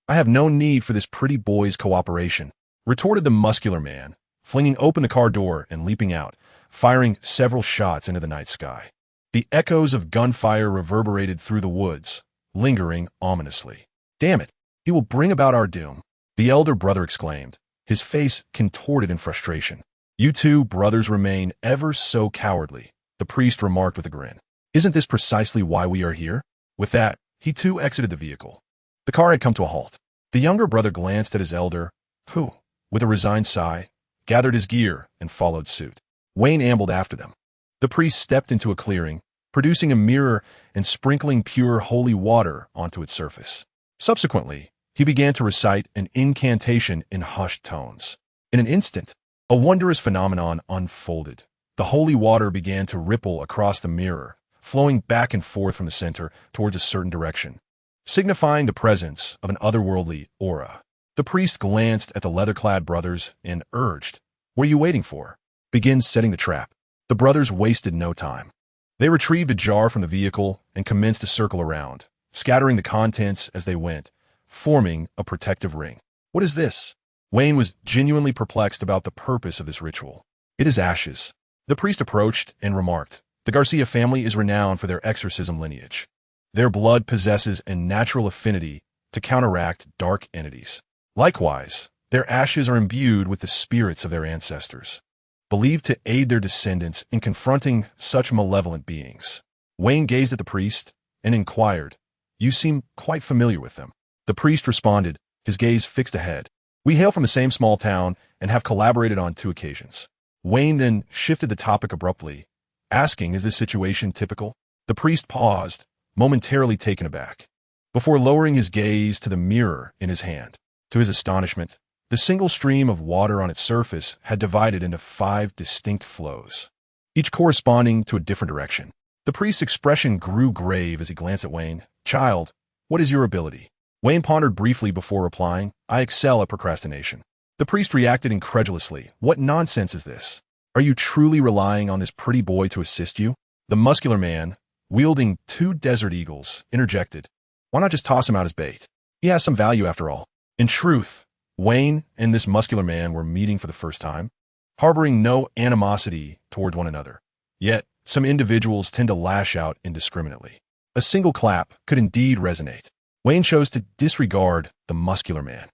A: "I have no need for this pretty boy's cooperation," retorted the muscular man, flinging open the car door and leaping out, firing several shots into the night sky. The echoes of gunfire reverberated through the woods, lingering ominously. "Damn it, he will bring about our doom," the elder brother exclaimed, his face contorted in frustration. "You two brothers remain ever so cowardly," the priest remarked with a grin. "Isn't this precisely why we are here?" With that, he too exited the vehicle. The car had come to a halt. The younger brother glanced at his elder, who, with a resigned sigh, gathered his gear and followed suit. Wayne ambled after them. The priest stepped into a clearing, producing a mirror and sprinkling pure holy water onto its surface. Subsequently, he began to recite an incantation in hushed tones. In an instant, a wondrous phenomenon unfolded. The holy water began to ripple across the mirror, flowing back and forth from the center towards a certain direction, signifying the presence of an otherworldly aura. The priest glanced at the leather-clad brothers and urged, "What are you waiting for? Begin setting the trap." The brothers wasted no time. They retrieved a jar from the vehicle and commenced to circle around, scattering the contents as they went, forming a protective ring. "What is this?" Wayne was genuinely perplexed about the purpose of this ritual. "It is ashes." The priest approached and remarked, "The Garcia family is renowned for their exorcism lineage. Their blood possesses a natural affinity to counteract dark entities. Likewise, their ashes are imbued with the spirits of their ancestors, believed to aid their descendants in confronting such malevolent beings." Wayne gazed at the priest and inquired, "You seem quite familiar with them." The priest responded, his gaze fixed ahead. "We hail from the same small town and have collaborated on 2 occasions. Wayne then shifted the topic abruptly, asking, "Is this situation typical?" The priest paused, momentarily taken aback, before lowering his gaze to the mirror in his hand. To his astonishment, the single stream of water on its surface had divided into 5 distinct flows, each corresponding to a different direction. The priest's expression grew grave as he glanced at Wayne. "Child, what is your ability?" Wayne pondered briefly before replying, "I excel at procrastination." The priest reacted incredulously. "What nonsense is this? Are you truly relying on this pretty boy to assist you?" The muscular man, wielding 2 desert eagles, interjected, "Why not just toss him out as bait? He has some value after all." In truth, Wayne and this muscular man were meeting for the first time, harboring no animosity toward one another. Yet, some individuals tend to lash out indiscriminately. A single clap could indeed resonate. Wayne chose to disregard the muscular man,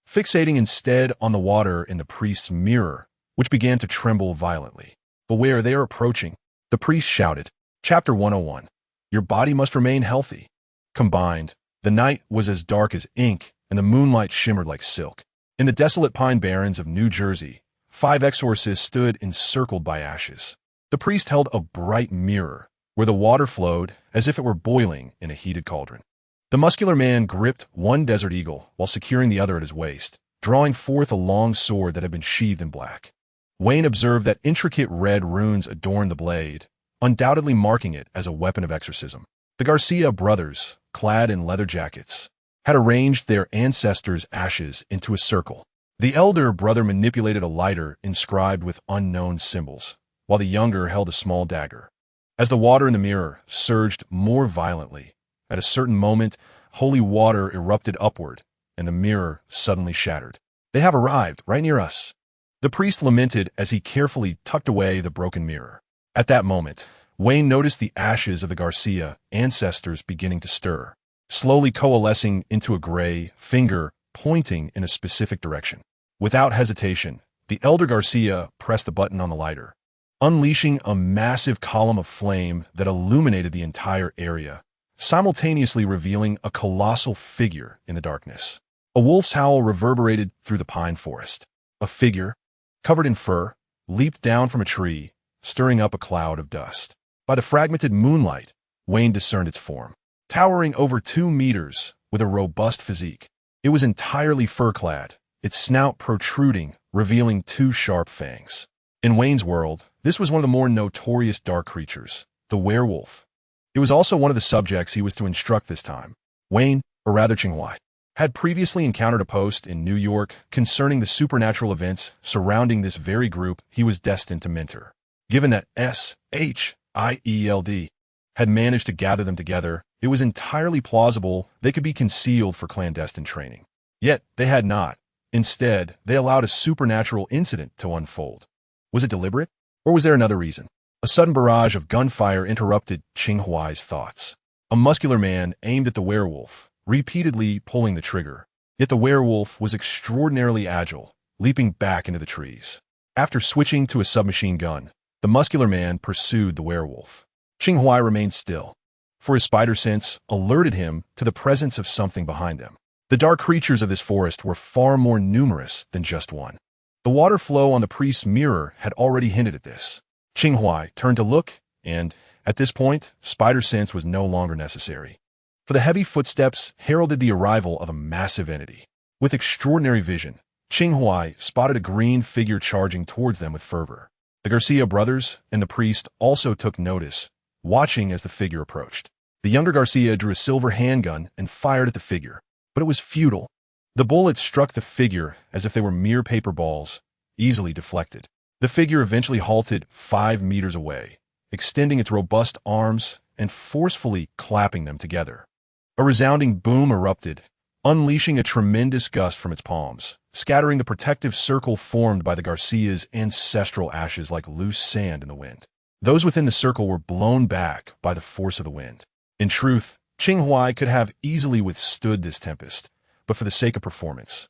A: fixating instead on the water in the priest's mirror, which began to tremble violently. "Beware, they are approaching," the priest shouted. Chapter 101. Your body must remain healthy. Combined, the night was as dark as ink, and the moonlight shimmered like silk. In the desolate pine barrens of New Jersey, 5 exorcists stood encircled by ashes. The priest held a bright mirror, where the water flowed as if it were boiling in a heated cauldron. The muscular man gripped one desert eagle while securing the other at his waist, drawing forth a long sword that had been sheathed in black. Wayne observed that intricate red runes adorned the blade, undoubtedly marking it as a weapon of exorcism. The Garcia brothers, clad in leather jackets, had arranged their ancestors' ashes into a circle, The elder brother manipulated a lighter inscribed with unknown symbols, while the younger held a small dagger. As the water in the mirror surged more violently, at a certain moment, holy water erupted upward, and the mirror suddenly shattered. "They have arrived, right near us," the priest lamented as he carefully tucked away the broken mirror. At that moment, Wayne noticed the ashes of the Garcia ancestors beginning to stir, slowly coalescing into a gray finger pointing in a specific direction. Without hesitation, the elder Garcia pressed the button on the lighter, unleashing a massive column of flame that illuminated the entire area, simultaneously revealing a colossal figure in the darkness. A wolf's howl reverberated through the pine forest. A figure, covered in fur, leaped down from a tree, stirring up a cloud of dust. By the fragmented moonlight, Wayne discerned its form. Towering over 2 meters, with a robust physique, it was entirely fur-clad, its snout protruding, revealing 2 sharp fangs. In Wayne's world, this was one of the more notorious dark creatures, the werewolf. It was also one of the subjects he was to instruct this time. Wayne, or rather Qing Huai, had previously encountered a post in New York concerning the supernatural events surrounding this very group he was destined to mentor. Given that SHIELD had managed to gather them together, it was entirely plausible they could be concealed for clandestine training. Yet they had not. Instead, they allowed a supernatural incident to unfold. Was it deliberate? Or was there another reason? A sudden barrage of gunfire interrupted Qing Huai's thoughts. A muscular man aimed at the werewolf, repeatedly pulling the trigger. Yet the werewolf was extraordinarily agile, leaping back into the trees. After switching to a submachine gun, the muscular man pursued the werewolf. Qing Huai remained still, for his spider sense alerted him to the presence of something behind them. The dark creatures of this forest were far more numerous than just one. The water flow on the priest's mirror had already hinted at this. Qing Huai turned to look, and, at this point, spider sense was no longer necessary. For the heavy footsteps heralded the arrival of a massive entity. With extraordinary vision, Qing Huai spotted a green figure charging towards them with fervor. The Garcia brothers and the priest also took notice, watching as the figure approached. The younger Garcia drew a silver handgun and fired at the figure, but it was futile. The bullets struck the figure as if they were mere paper balls, easily deflected. The figure eventually halted 5 meters away, extending its robust arms and forcefully clapping them together. A resounding boom erupted, unleashing a tremendous gust from its palms, scattering the protective circle formed by the Garcia's ancestral ashes like loose sand in the wind. Those within the circle were blown back by the force of the wind. In truth, Qing Huai could have easily withstood this tempest, but for the sake of performance,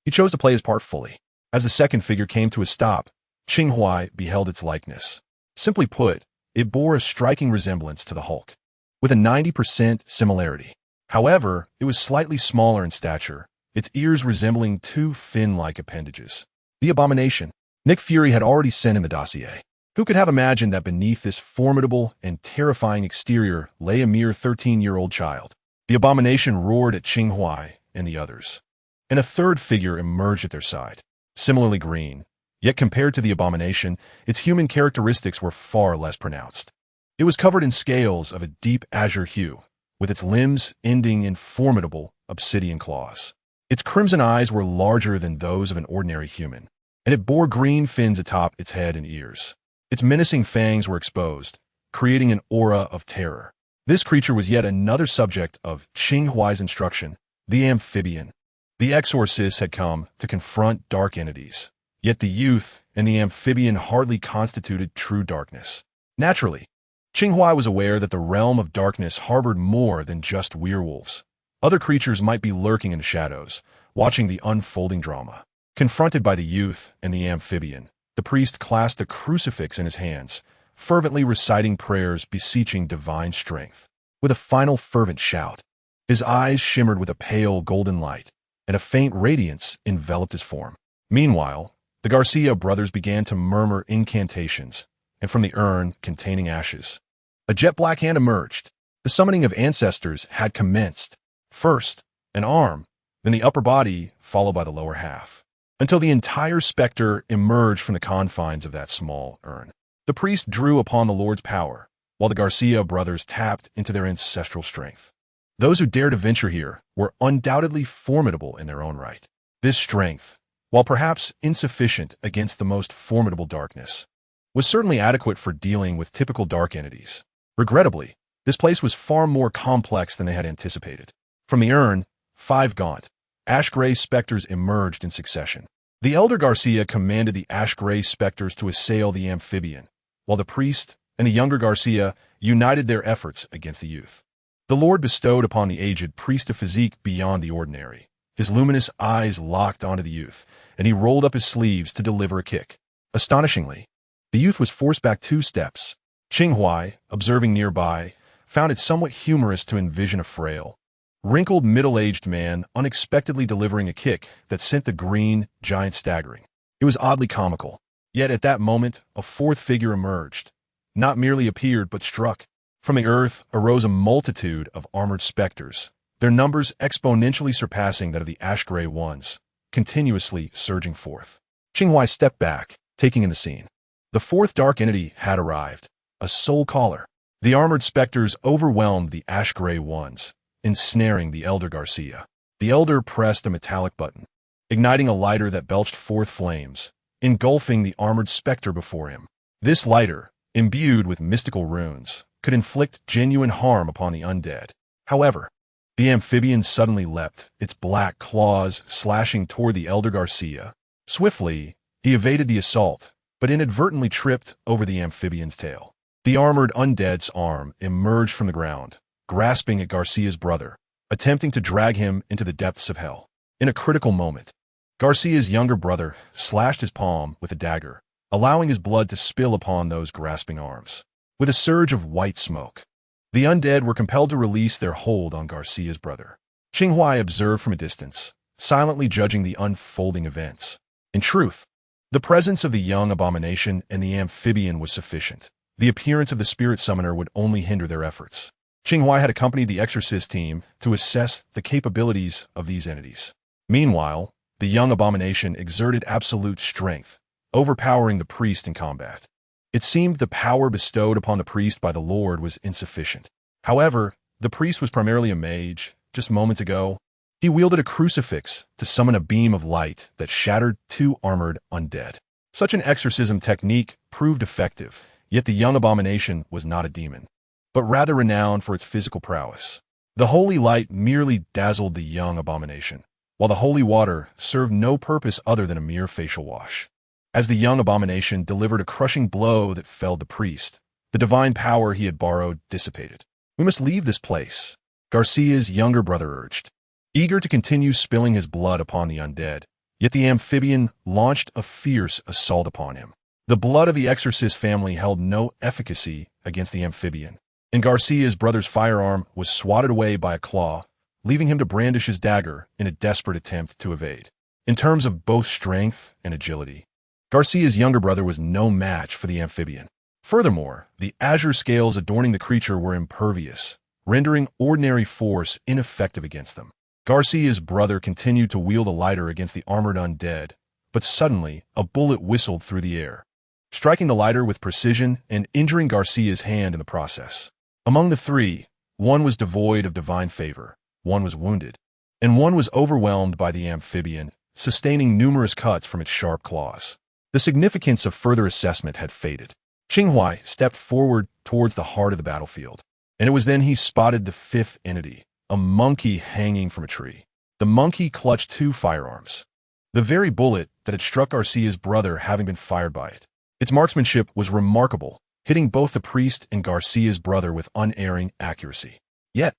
A: he chose to play his part fully. As the second figure came to a stop, Qing Huai beheld its likeness. Simply put, it bore a striking resemblance to the Hulk, with a 90% similarity. However, it was slightly smaller in stature, its ears resembling 2 fin-like appendages. The Abomination. Nick Fury had already sent in the dossier. Who could have imagined that beneath this formidable and terrifying exterior lay a mere 13-year-old child? The Abomination roared at Qing Huai and the others, and a third figure emerged at their side, similarly green, yet compared to the Abomination, its human characteristics were far less pronounced. It was covered in scales of a deep azure hue, with its limbs ending in formidable obsidian claws. Its crimson eyes were larger than those of an ordinary human, and it bore green fins atop its head and ears. Its menacing fangs were exposed, creating an aura of terror. This creature was yet another subject of Qing Huai's instruction, the amphibian. The exorcist had come to confront dark entities, yet the youth and the amphibian hardly constituted true darkness. Naturally, Qing Huai was aware that the realm of darkness harbored more than just werewolves. Other creatures might be lurking in the shadows, watching the unfolding drama. Confronted by the youth and the amphibian, the priest clasped a crucifix in his hands, fervently reciting prayers beseeching divine strength. With a final fervent shout, his eyes shimmered with a pale golden light, and a faint radiance enveloped his form. Meanwhile, the Garcia brothers began to murmur incantations, and from the urn containing ashes, a jet-black hand emerged. The summoning of ancestors had commenced. First, an arm, then the upper body, followed by the lower half, until the entire specter emerged from the confines of that small urn. The priest drew upon the Lord's power, while the Garcia brothers tapped into their ancestral strength. Those who dared to venture here were undoubtedly formidable in their own right. This strength, while perhaps insufficient against the most formidable darkness, was certainly adequate for dealing with typical dark entities. Regrettably, this place was far more complex than they had anticipated. From the urn, 5 gaunt, ash-gray specters emerged in succession. The elder Garcia commanded the ash-gray specters to assail the amphibian, while the priest and the younger Garcia united their efforts against the youth. The Lord bestowed upon the aged priest a physique beyond the ordinary. His luminous eyes locked onto the youth, and he rolled up his sleeves to deliver a kick. Astonishingly, the youth was forced back 2 steps. Qing Huai, observing nearby, found it somewhat humorous to envision a frail, wrinkled middle-aged man unexpectedly delivering a kick that sent the green giant staggering. It was oddly comical. Yet at that moment, a 4th figure emerged. Not merely appeared, but struck. From the earth arose a multitude of armored specters, their numbers exponentially surpassing that of the ash-gray ones, continuously surging forth. Qing Huai stepped back, taking in the scene. The 4th dark entity had arrived, a soul caller. The armored specters overwhelmed the ash-gray ones, ensnaring the elder Garcia. The elder pressed a metallic button, igniting a lighter that belched forth flames, engulfing the armored specter before him. This lighter, imbued with mystical runes, could inflict genuine harm upon the undead. However, the amphibian suddenly leapt, its black claws slashing toward the elder Garcia. Swiftly, he evaded the assault, but inadvertently tripped over the amphibian's tail. The armored undead's arm emerged from the ground, grasping at Garcia's brother, attempting to drag him into the depths of hell. In a critical moment, Garcia's younger brother slashed his palm with a dagger, allowing his blood to spill upon those grasping arms. With a surge of white smoke, the undead were compelled to release their hold on Garcia's brother. Qing Huai observed from a distance, silently judging the unfolding events. In truth, the presence of the young abomination and the amphibian was sufficient. The appearance of the spirit summoner would only hinder their efforts. Qing Huai had accompanied the exorcist team to assess the capabilities of these entities. Meanwhile, the young abomination exerted absolute strength, overpowering the priest in combat. It seemed the power bestowed upon the priest by the Lord was insufficient. However, the priest was primarily a mage. Just moments ago, he wielded a crucifix to summon a beam of light that shattered 2 armored undead. Such an exorcism technique proved effective, yet the young abomination was not a demon, but rather renowned for its physical prowess. The holy light merely dazzled the young abomination, while the holy water served no purpose other than a mere facial wash. As the young abomination delivered a crushing blow that felled the priest, the divine power he had borrowed dissipated. "We must leave this place," Garcia's younger brother urged, eager to continue spilling his blood upon the undead. Yet the amphibian launched a fierce assault upon him. The blood of the exorcist family held no efficacy against the amphibian, and Garcia's brother's firearm was swatted away by a claw, leaving him to brandish his dagger in a desperate attempt to evade. In terms of both strength and agility, Garcia's younger brother was no match for the amphibian. Furthermore, the azure scales adorning the creature were impervious, rendering ordinary force ineffective against them. Garcia's brother continued to wield a lighter against the armored undead, but suddenly a bullet whistled through the air, striking the lighter with precision and injuring Garcia's hand in the process. Among the 3, one was devoid of divine favor, one was wounded, and one was overwhelmed by the amphibian, sustaining numerous cuts from its sharp claws. The significance of further assessment had faded. Qing Huai stepped forward towards the heart of the battlefield, and it was then he spotted the 5th entity, a monkey hanging from a tree. The monkey clutched 2 firearms, the very bullet that had struck Garcia's brother having been fired by it. Its marksmanship was remarkable, hitting both the priest and Garcia's brother with unerring accuracy. Yet,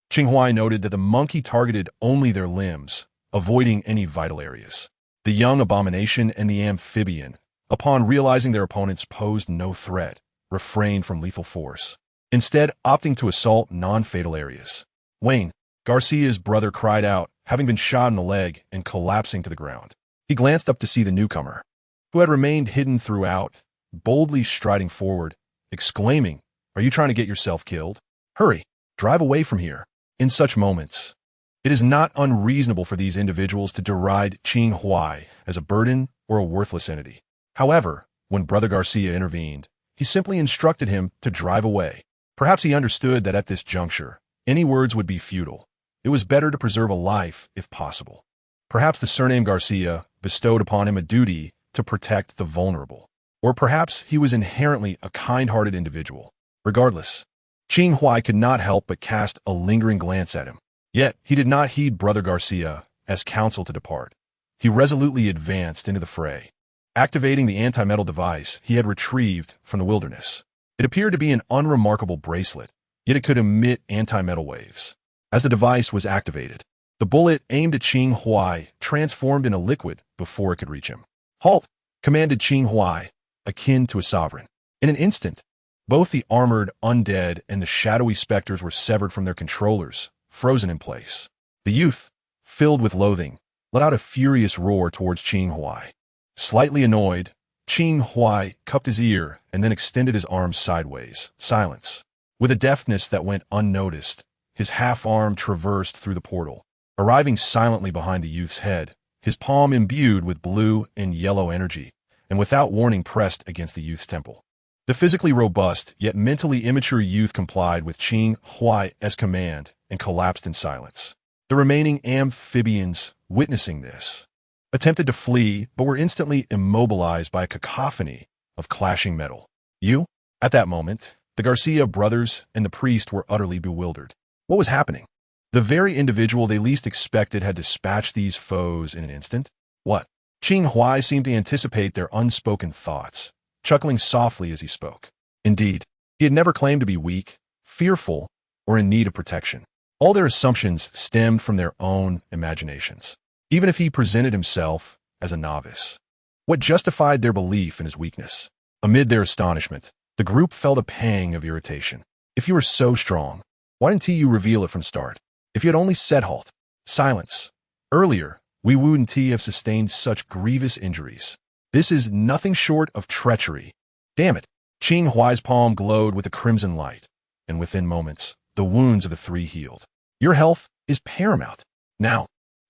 A: Qing Huai noted that the monkey targeted only their limbs, avoiding any vital areas. The young abomination and the amphibian, upon realizing their opponents posed no threat, refrained from lethal force, instead opting to assault non-fatal areas. "Wayne," Garcia's brother cried out, having been shot in the leg and collapsing to the ground. He glanced up to see the newcomer, who had remained hidden throughout, boldly striding forward, exclaiming, "Are you trying to get yourself killed? Hurry, drive away from here." In such moments, it is not unreasonable for these individuals to deride Qing Huai as a burden or a worthless entity. However, when Brother Garcia intervened, he simply instructed him to drive away. Perhaps he understood that at this juncture, any words would be futile. It was better to preserve a life if possible. Perhaps the surname Garcia bestowed upon him a duty to protect the vulnerable. Or perhaps he was inherently a kind-hearted individual. Regardless, Qing Huai could not help but cast a lingering glance at him. Yet he did not heed Brother Garcia as counsel to depart. He resolutely advanced into the fray, activating the anti-metal device he had retrieved from the wilderness. It appeared to be an unremarkable bracelet, yet it could emit anti-metal waves. As the device was activated, the bullet aimed at Qing Huai transformed in a liquid before it could reach him. "Halt!" commanded Qing Huai, akin to a sovereign. In an instant, both the armored undead and the shadowy specters were severed from their controllers, frozen in place. The youth, filled with loathing, let out a furious roar towards Qing Huai. Slightly annoyed, Qing Huai cupped his ear and then extended his arms sideways. Silence. With a deftness that went unnoticed, his half-arm traversed through the portal, arriving silently behind the youth's head, his palm imbued with blue and yellow energy, and without warning pressed against the youth's temple. The physically robust, yet mentally immature youth complied with Qing Huai's command and collapsed in silence. The remaining amphibians, witnessing this, attempted to flee but were instantly immobilized by a cacophony of clashing metal. At that moment, the Garcia brothers and the priest were utterly bewildered. What was happening? The very individual they least expected had dispatched these foes in an instant. What? Qing Huai seemed to anticipate their unspoken thoughts, chuckling softly as he spoke. Indeed, he had never claimed to be weak, fearful, or in need of protection. All their assumptions stemmed from their own imaginations, even if he presented himself as a novice. What justified their belief in his weakness? Amid their astonishment, the group felt a pang of irritation. If you were so strong, why didn't you reveal it from start? If you had only said halt. Silence. Earlier, we Wu and Ti have sustained such grievous injuries. This is nothing short of treachery. Damn it. Qing Huai's palm glowed with a crimson light, and within moments, the wounds of the three healed. Your health is paramount. Now,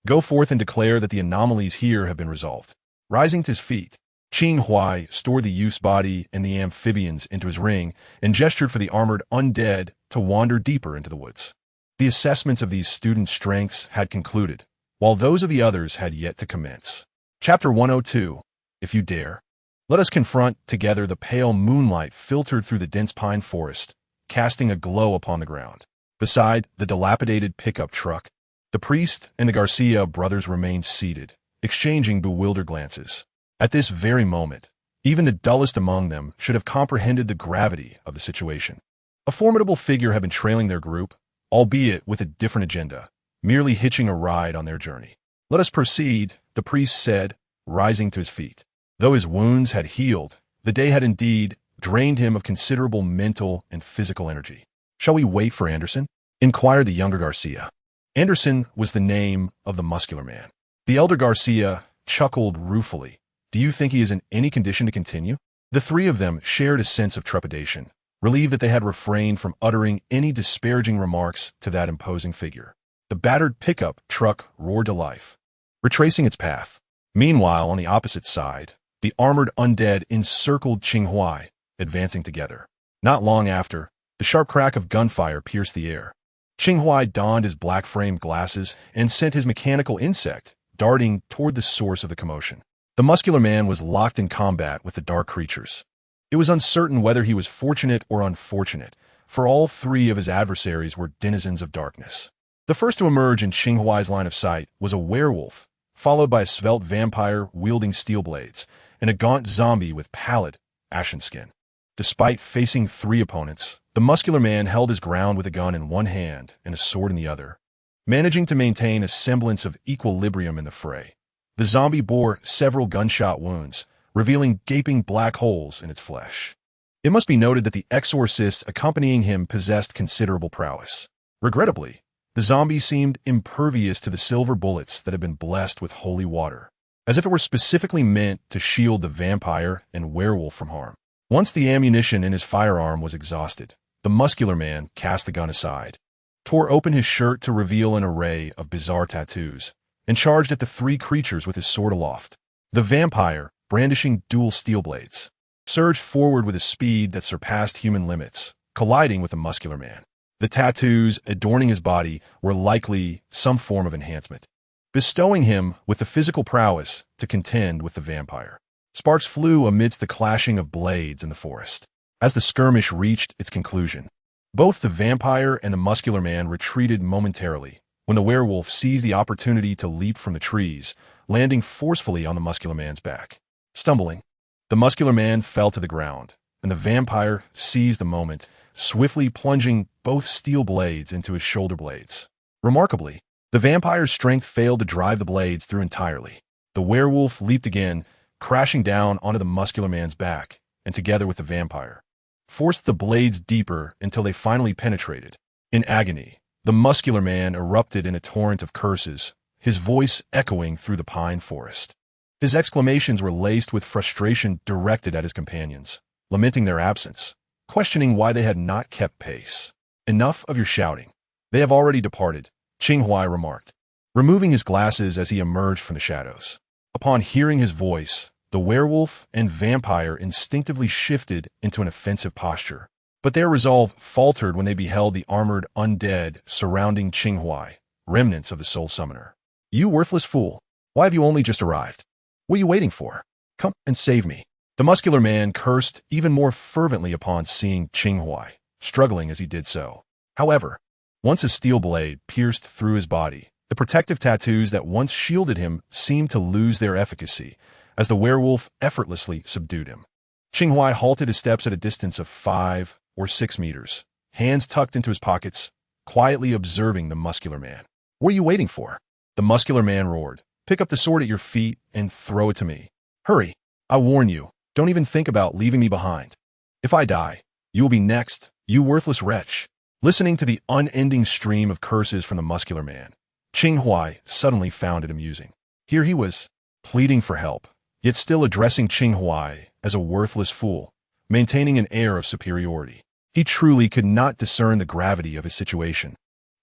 A: go forth and declare that the anomalies here have been resolved. Rising to his feet, Qing Huai stored the youth's body and the amphibians into his ring and gestured for the armored undead to wander deeper into the woods. The assessments of these students' strengths had concluded, while those of the others had yet to commence. Chapter 102. If you dare, let us confront together. The pale moonlight filtered through the dense pine forest, casting a glow upon the ground. Beside the dilapidated pickup truck, the priest and the Garcia brothers remained seated, exchanging bewildered glances. At this very moment, even the dullest among them should have comprehended the gravity of the situation. A formidable figure had been trailing their group, albeit with a different agenda, merely hitching a ride on their journey. "Let us proceed," the priest said, rising to his feet. Though his wounds had healed, the day had indeed drained him of considerable mental and physical energy. "Shall we wait for Anderson?" inquired the younger Garcia. Anderson was the name of the muscular man. The elder Garcia chuckled ruefully. "Do you think he is in any condition to continue?" The three of them shared a sense of trepidation, relieved that they had refrained from uttering any disparaging remarks to that imposing figure. The battered pickup truck roared to life, retracing its path. Meanwhile, on the opposite side, the armored undead encircled Qing Huai, advancing together. Not long after, the sharp crack of gunfire pierced the air. Qing Huai donned his black-framed glasses and sent his mechanical insect darting toward the source of the commotion. The muscular man was locked in combat with the dark creatures. It was uncertain whether he was fortunate or unfortunate, for all three of his adversaries were denizens of darkness. The first to emerge in Qing Huai's line of sight was a werewolf, followed by a svelte vampire wielding steel blades, and a gaunt zombie with pallid, ashen skin. Despite facing three opponents, the muscular man held his ground with a gun in one hand and a sword in the other, managing to maintain a semblance of equilibrium in the fray. The zombie bore several gunshot wounds, revealing gaping black holes in its flesh. It must be noted that the exorcists accompanying him possessed considerable prowess. Regrettably, the zombie seemed impervious to the silver bullets that had been blessed with holy water, as if it were specifically meant to shield the vampire and werewolf from harm. Once the ammunition in his firearm was exhausted, the muscular man cast the gun aside, tore open his shirt to reveal an array of bizarre tattoos, and charged at the three creatures with his sword aloft. The vampire, brandishing dual steel blades, surged forward with a speed that surpassed human limits, colliding with the muscular man. The tattoos adorning his body were likely some form of enhancement, bestowing him with the physical prowess to to contend with the vampire. Sparks flew amidst the clashing of blades in the forest. As the skirmish reached its conclusion, both the vampire and the muscular man retreated momentarily when the werewolf seized the opportunity to leap from the trees, landing forcefully on the muscular man's back. Stumbling, the muscular man fell to the ground, and the vampire seized the moment, swiftly plunging both steel blades into his shoulder blades. Remarkably, the vampire's strength failed to drive the blades through entirely. The werewolf leaped again, crashing down onto the muscular man's back, and together with the vampire, forced the blades deeper until they finally penetrated. In agony, the muscular man erupted in a torrent of curses, his voice echoing through the pine forest. His exclamations were laced with frustration directed at his companions, lamenting their absence, questioning why they had not kept pace. "Enough of your shouting. They have already departed," Qing Huai remarked, removing his glasses as he emerged from the shadows. Upon hearing his voice, the werewolf and vampire instinctively shifted into an offensive posture, but their resolve faltered when they beheld the armored undead surrounding Qing Huai, remnants of the soul summoner. "You worthless fool! Why have you only just arrived? What are you waiting for? Come and save me." The muscular man cursed even more fervently upon seeing Qing Huai, struggling as he did so. However, once a steel blade pierced through his body, the protective tattoos that once shielded him seemed to lose their efficacy as the werewolf effortlessly subdued him. Qing Huai halted his steps at a distance of 5 or 6 meters, hands tucked into his pockets, quietly observing the muscular man. "What are you waiting for?" The muscular man roared. "Pick up the sword at your feet and throw it to me. Hurry! I warn you, don't even think about leaving me behind. If I die, you will be next, you worthless wretch." Listening to the unending stream of curses from the muscular man, Qing Huai suddenly found it amusing. Here he was, pleading for help, yet still addressing Qing Huai as a worthless fool, maintaining an air of superiority. He truly could not discern the gravity of his situation.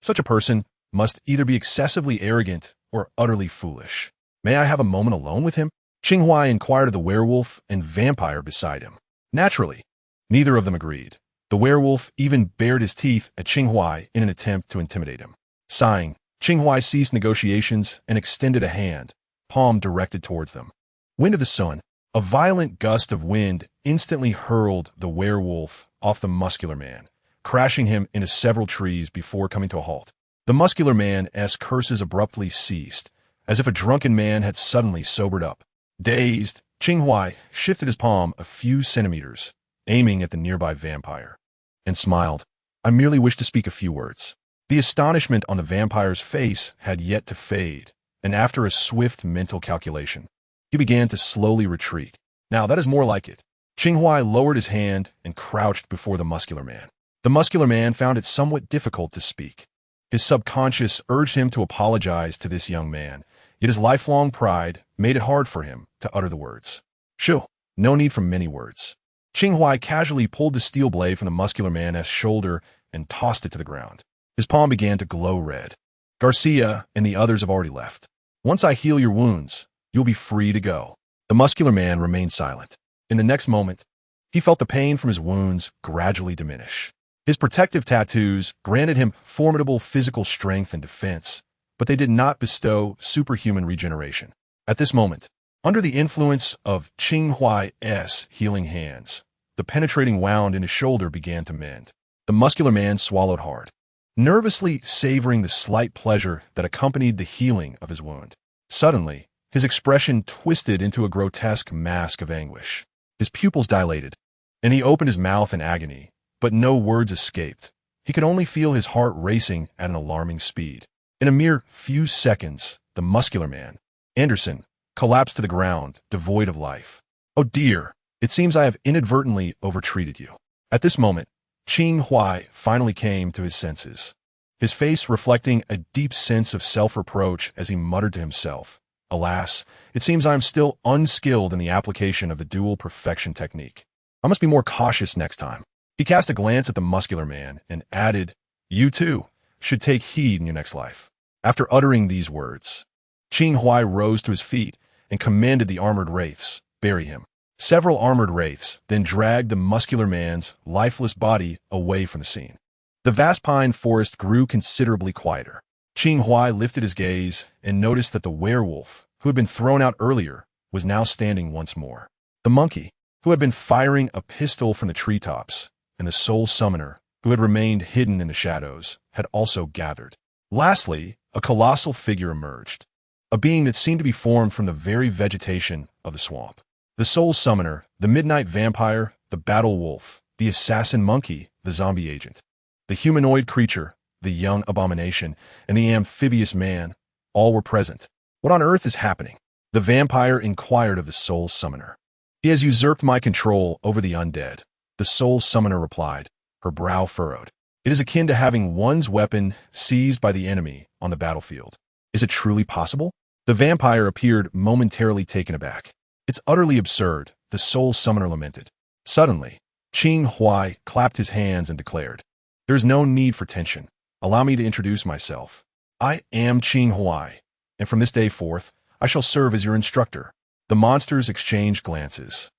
A: Such a person must either be excessively arrogant or utterly foolish. "May I have a moment alone with him?" Qing Huai inquired of the werewolf and vampire beside him. Naturally, neither of them agreed. The werewolf even bared his teeth at Qing Huai in an attempt to intimidate him. Sighing, Qing Huai ceased negotiations and extended a hand, palm directed towards them. Wind of the sun. A violent gust of wind instantly hurled the werewolf off the muscular man, crashing him into several trees before coming to a halt. The muscular man's curses abruptly ceased, as if a drunken man had suddenly sobered up. Dazed, Qing Huai shifted his palm a few centimeters, aiming at the nearby vampire, and smiled. "I merely wish to speak a few words." The astonishment on the vampire's face had yet to fade, and after a swift mental calculation, he began to slowly retreat. "Now that is more like it." Qing Huai lowered his hand and crouched before the muscular man. The muscular man found it somewhat difficult to speak. His subconscious urged him to apologize to this young man, yet his lifelong pride made it hard for him to utter the words. "Shoo, no need for many words." Qing Huai casually pulled the steel blade from the muscular man's shoulder and tossed it to the ground. His palm began to glow red. "Garcia and the others have already left. Once I heal your wounds, you'll be free to go." The muscular man remained silent. In the next moment, he felt the pain from his wounds gradually diminish. His protective tattoos granted him formidable physical strength and defense, but they did not bestow superhuman regeneration. At this moment, under the influence of Qing Huai's healing hands, the penetrating wound in his shoulder began to mend. The muscular man swallowed hard, nervously savoring the slight pleasure that accompanied the healing of his wound. Suddenly, his expression twisted into a grotesque mask of anguish. His pupils dilated, and he opened his mouth in agony, but no words escaped. He could only feel his heart racing at an alarming speed. In a mere few seconds, the muscular man, Anderson, collapsed to the ground, devoid of life. "Oh dear, it seems I have inadvertently overtreated you." At this moment, Qing Huai finally came to his senses, his face reflecting a deep sense of self-reproach as he muttered to himself, "Alas, it seems I am still unskilled in the application of the dual perfection technique. I must be more cautious next time." He cast a glance at the muscular man and added, "You too should take heed in your next life." After uttering these words, Qing Huai rose to his feet and commanded the armored wraiths, "Bury him." Several armored wraiths then dragged the muscular man's lifeless body away from the scene. The vast pine forest grew considerably quieter. Qing Huai lifted his gaze and noticed that the werewolf, who had been thrown out earlier, was now standing once more. The monkey, who had been firing a pistol from the treetops, and the soul summoner, who had remained hidden in the shadows, had also gathered. Lastly, a colossal figure emerged, a being that seemed to be formed from the very vegetation of the swamp. The soul summoner, the midnight vampire, the battle wolf, the assassin monkey, the zombie agent, the humanoid creature, the young abomination, and the amphibious man, all were present. What on earth is happening? The vampire inquired of the soul summoner. He has usurped my control over the undead, the soul summoner replied, her brow furrowed. It is akin to having one's weapon seized by the enemy on the battlefield. Is it truly possible? The vampire appeared momentarily taken aback. It's utterly absurd, the soul summoner lamented. Suddenly, Qing Huai clapped his hands and declared, there is no need for tension. Allow me to introduce myself. I am Qing Huai, and from this day forth, I shall serve as your instructor. The monsters exchanged glances.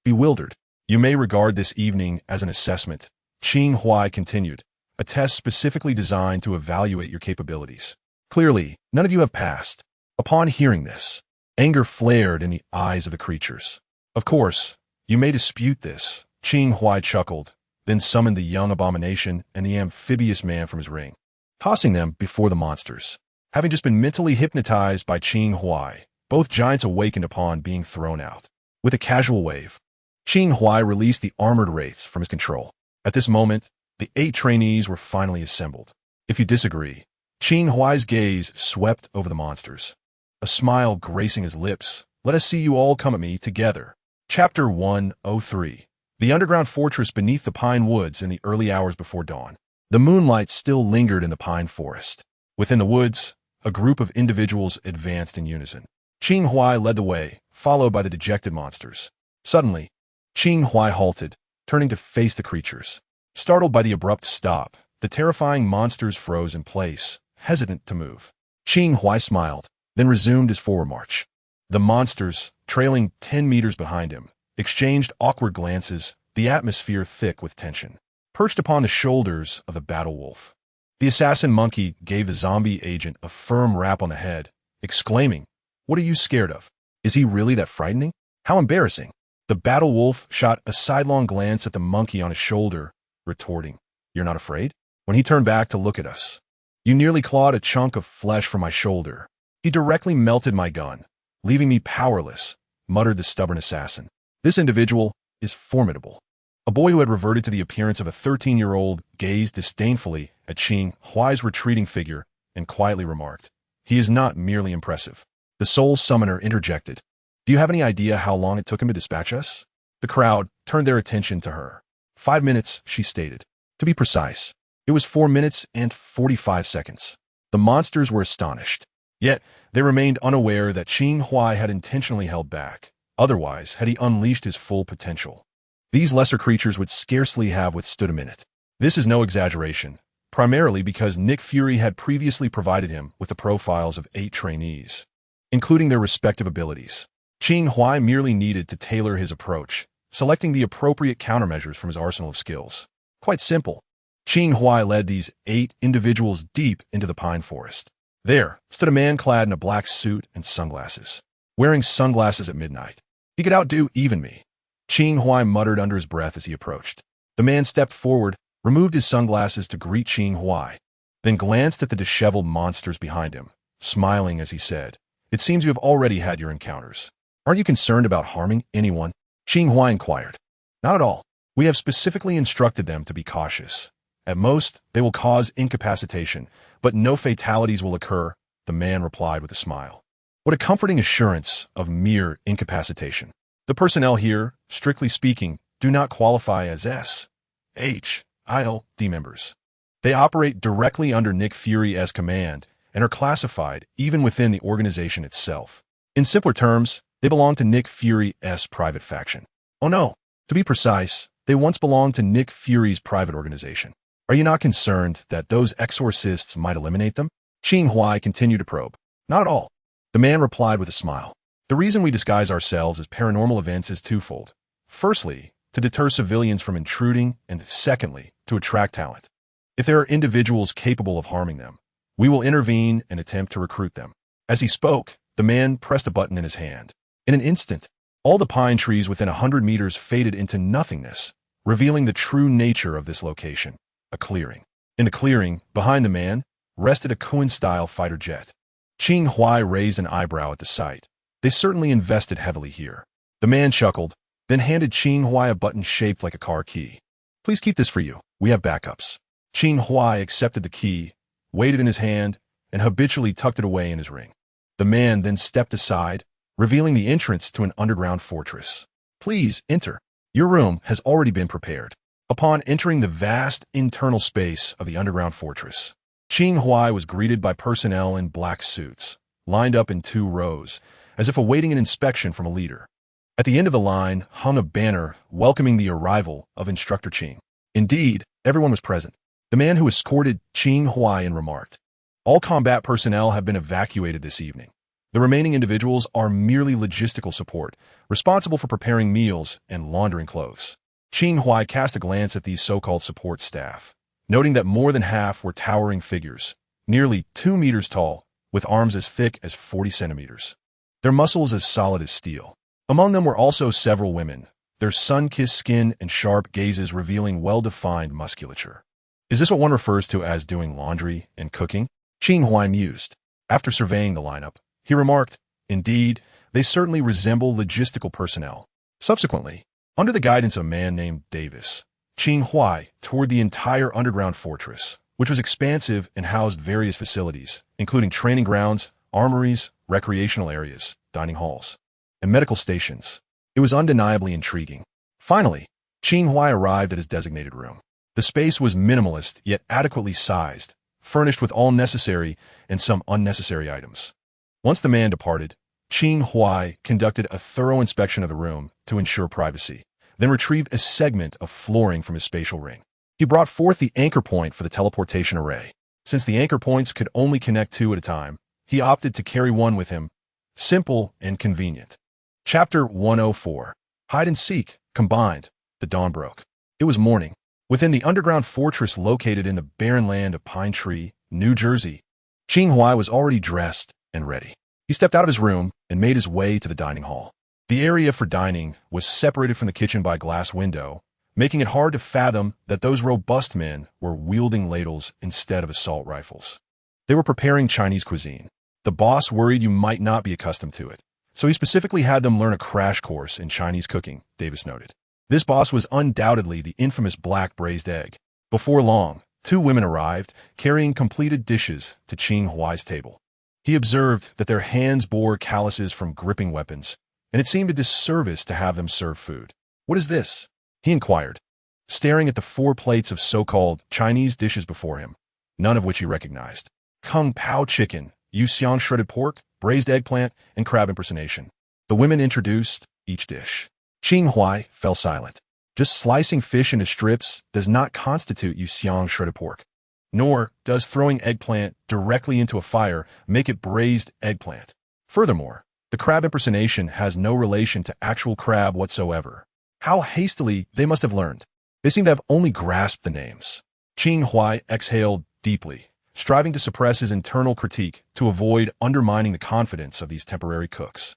A: Bewildered, you may regard this evening as an assessment, Qing Huai continued, a test specifically designed to evaluate your capabilities. Clearly, none of you have passed. Upon hearing this, anger flared in the eyes of the creatures. Of course, you may dispute this, Qing Huai chuckled, then summoned the young abomination and the amphibious man from his ring, tossing them before the monsters. Having just been mentally hypnotized by Qing Huai, both giants awakened upon being thrown out. With a casual wave, Qing Huai released the armored wraiths from his control. At this moment, the 8 trainees were finally assembled. If you disagree, Qing Huai's gaze swept over the monsters, a smile gracing his lips. Let us see you all come at me together. Chapter 103. The underground fortress beneath the pine woods in the early hours before dawn. The moonlight still lingered in the pine forest. Within the woods, a group of individuals advanced in unison. Qing Huai led the way, followed by the dejected monsters. Suddenly, Qing Huai halted, turning to face the creatures. Startled by the abrupt stop, the terrifying monsters froze in place, hesitant to move. Qing Huai smiled, then resumed his forward march. The monsters, trailing 10 meters behind him, exchanged awkward glances, the atmosphere thick with tension. Perched upon the shoulders of the battle wolf, the assassin monkey gave the zombie agent a firm rap on the head, exclaiming, "What are you scared of? Is he really that frightening? How embarrassing." The battle wolf shot a sidelong glance at the monkey on his shoulder, retorting, "You're not afraid?" When he turned back to look at us, "You nearly clawed a chunk of flesh from my shoulder. He directly melted my gun, leaving me powerless," muttered the stubborn assassin. This individual is formidable. A boy who had reverted to the appearance of a 13-year-old gazed disdainfully at Qing Huai's retreating figure and quietly remarked, "He is not merely impressive." The soul summoner interjected, "Do you have any idea how long it took him to dispatch us?" The crowd turned their attention to her. 5 minutes, she stated. To be precise, it was 4 minutes and 45 seconds. The monsters were astonished. Yet, they remained unaware that Qing Huai had intentionally held back. Otherwise, had he unleashed his full potential, these lesser creatures would scarcely have withstood a minute. This is no exaggeration, primarily because Nick Fury had previously provided him with the profiles of 8 trainees, including their respective abilities. Qing Huai merely needed to tailor his approach, selecting the appropriate countermeasures from his arsenal of skills. Quite simple. Qing Huai led these 8 individuals deep into the pine forest. There stood a man clad in a black suit and sunglasses, wearing sunglasses at midnight. He could outdo even me, Qing Huai muttered under his breath as he approached. The man stepped forward, removed his sunglasses to greet Qing Huai, then glanced at the disheveled monsters behind him, smiling as he said, "It seems you have already had your encounters. Aren't you concerned about harming anyone?" Qing Huai inquired. "Not at all. We have specifically instructed them to be cautious. At most, they will cause incapacitation, but no fatalities will occur," the man replied with a smile. What a comforting assurance of mere incapacitation. The personnel here, strictly speaking, do not qualify as SHIELD members. They operate directly under Nick Fury's command and are classified even within the organization itself. In simpler terms, they belong to Nick Fury's private faction. Oh no, to be precise, they once belonged to Nick Fury's private organization. Are you not concerned that those exorcists might eliminate them? Qing Huai continued to probe. Not at all. The man replied with a smile. The reason we disguise ourselves as paranormal events is twofold. Firstly, to deter civilians from intruding, and secondly, to attract talent. If there are individuals capable of harming them, we will intervene and attempt to recruit them. As he spoke, the man pressed a button in his hand. In an instant, all the pine trees within 100 meters faded into nothingness, revealing the true nature of this location, a clearing. In the clearing, behind the man, rested a Qing-style fighter jet. Qing Huai raised an eyebrow at the sight. They certainly invested heavily here. The man chuckled, then handed Qing Huai a button shaped like a car key. Please keep this for you. We have backups. Qing Huai accepted the key, weighed it in his hand, and habitually tucked it away in his ring. The man then stepped aside, revealing the entrance to an underground fortress. Please enter. Your room has already been prepared. Upon entering the vast internal space of the underground fortress, Qing Huai was greeted by personnel in black suits, lined up in 2 rows, as if awaiting an inspection from a leader. At the end of the line hung a banner welcoming the arrival of Instructor Qing. Indeed, everyone was present. The man who escorted Qing Huai remarked, "All combat personnel have been evacuated this evening. The remaining individuals are merely logistical support, responsible for preparing meals and laundering clothes." Qing Huai cast a glance at these so-called support staff, noting that more than half were towering figures, nearly 2 meters tall, with arms as thick as 40 centimeters. Their muscles as solid as steel. Among them were also several women, their sun-kissed skin and sharp gazes revealing well-defined musculature. Is this what one refers to as doing laundry and cooking? Qing Huai mused. After surveying the lineup, he remarked, "Indeed, they certainly resemble logistical personnel." Subsequently, under the guidance of a man named Davis, Qing Huai toured the entire underground fortress, which was expansive and housed various facilities, including training grounds, armories, recreational areas, dining halls, and medical stations. It was undeniably intriguing. Finally, Qing Huai arrived at his designated room. The space was minimalist yet adequately sized, furnished with all necessary and some unnecessary items. Once the man departed, Qing Huai conducted a thorough inspection of the room to ensure privacy, then retrieved a segment of flooring from his spatial ring. He brought forth the anchor point for the teleportation array. Since the anchor points could only connect 2 at a time, he opted to carry one with him. Simple and convenient. Chapter 104. Hide and Seek. Combined. The dawn broke. It was morning. Within the underground fortress located in the barren land of Pine Tree, New Jersey, Qing Huai was already dressed and ready. He stepped out of his room and made his way to the dining hall. The area for dining was separated from the kitchen by a glass window, making it hard to fathom that those robust men were wielding ladles instead of assault rifles. They were preparing Chinese cuisine. The boss worried you might not be accustomed to it, so he specifically had them learn a crash course in Chinese cooking, Davis noted. This boss was undoubtedly the infamous black braised egg. Before long, 2 women arrived, carrying completed dishes to Qing Huai's table. He observed that their hands bore calluses from gripping weapons, and it seemed a disservice to have them serve food. "What is this?" he inquired, staring at the 4 plates of so-called Chinese dishes before him, none of which he recognized. Kung Pao chicken, Yuxiang shredded pork, braised eggplant, and crab impersonation. The women introduced each dish. Qing Huai fell silent. Just slicing fish into strips does not constitute Yuxiang shredded pork. Nor does throwing eggplant directly into a fire make it braised eggplant. Furthermore, the crab impersonation has no relation to actual crab whatsoever. How hastily they must have learned. They seem to have only grasped the names. Qing Huai exhaled deeply, striving to suppress his internal critique to avoid undermining the confidence of these temporary cooks.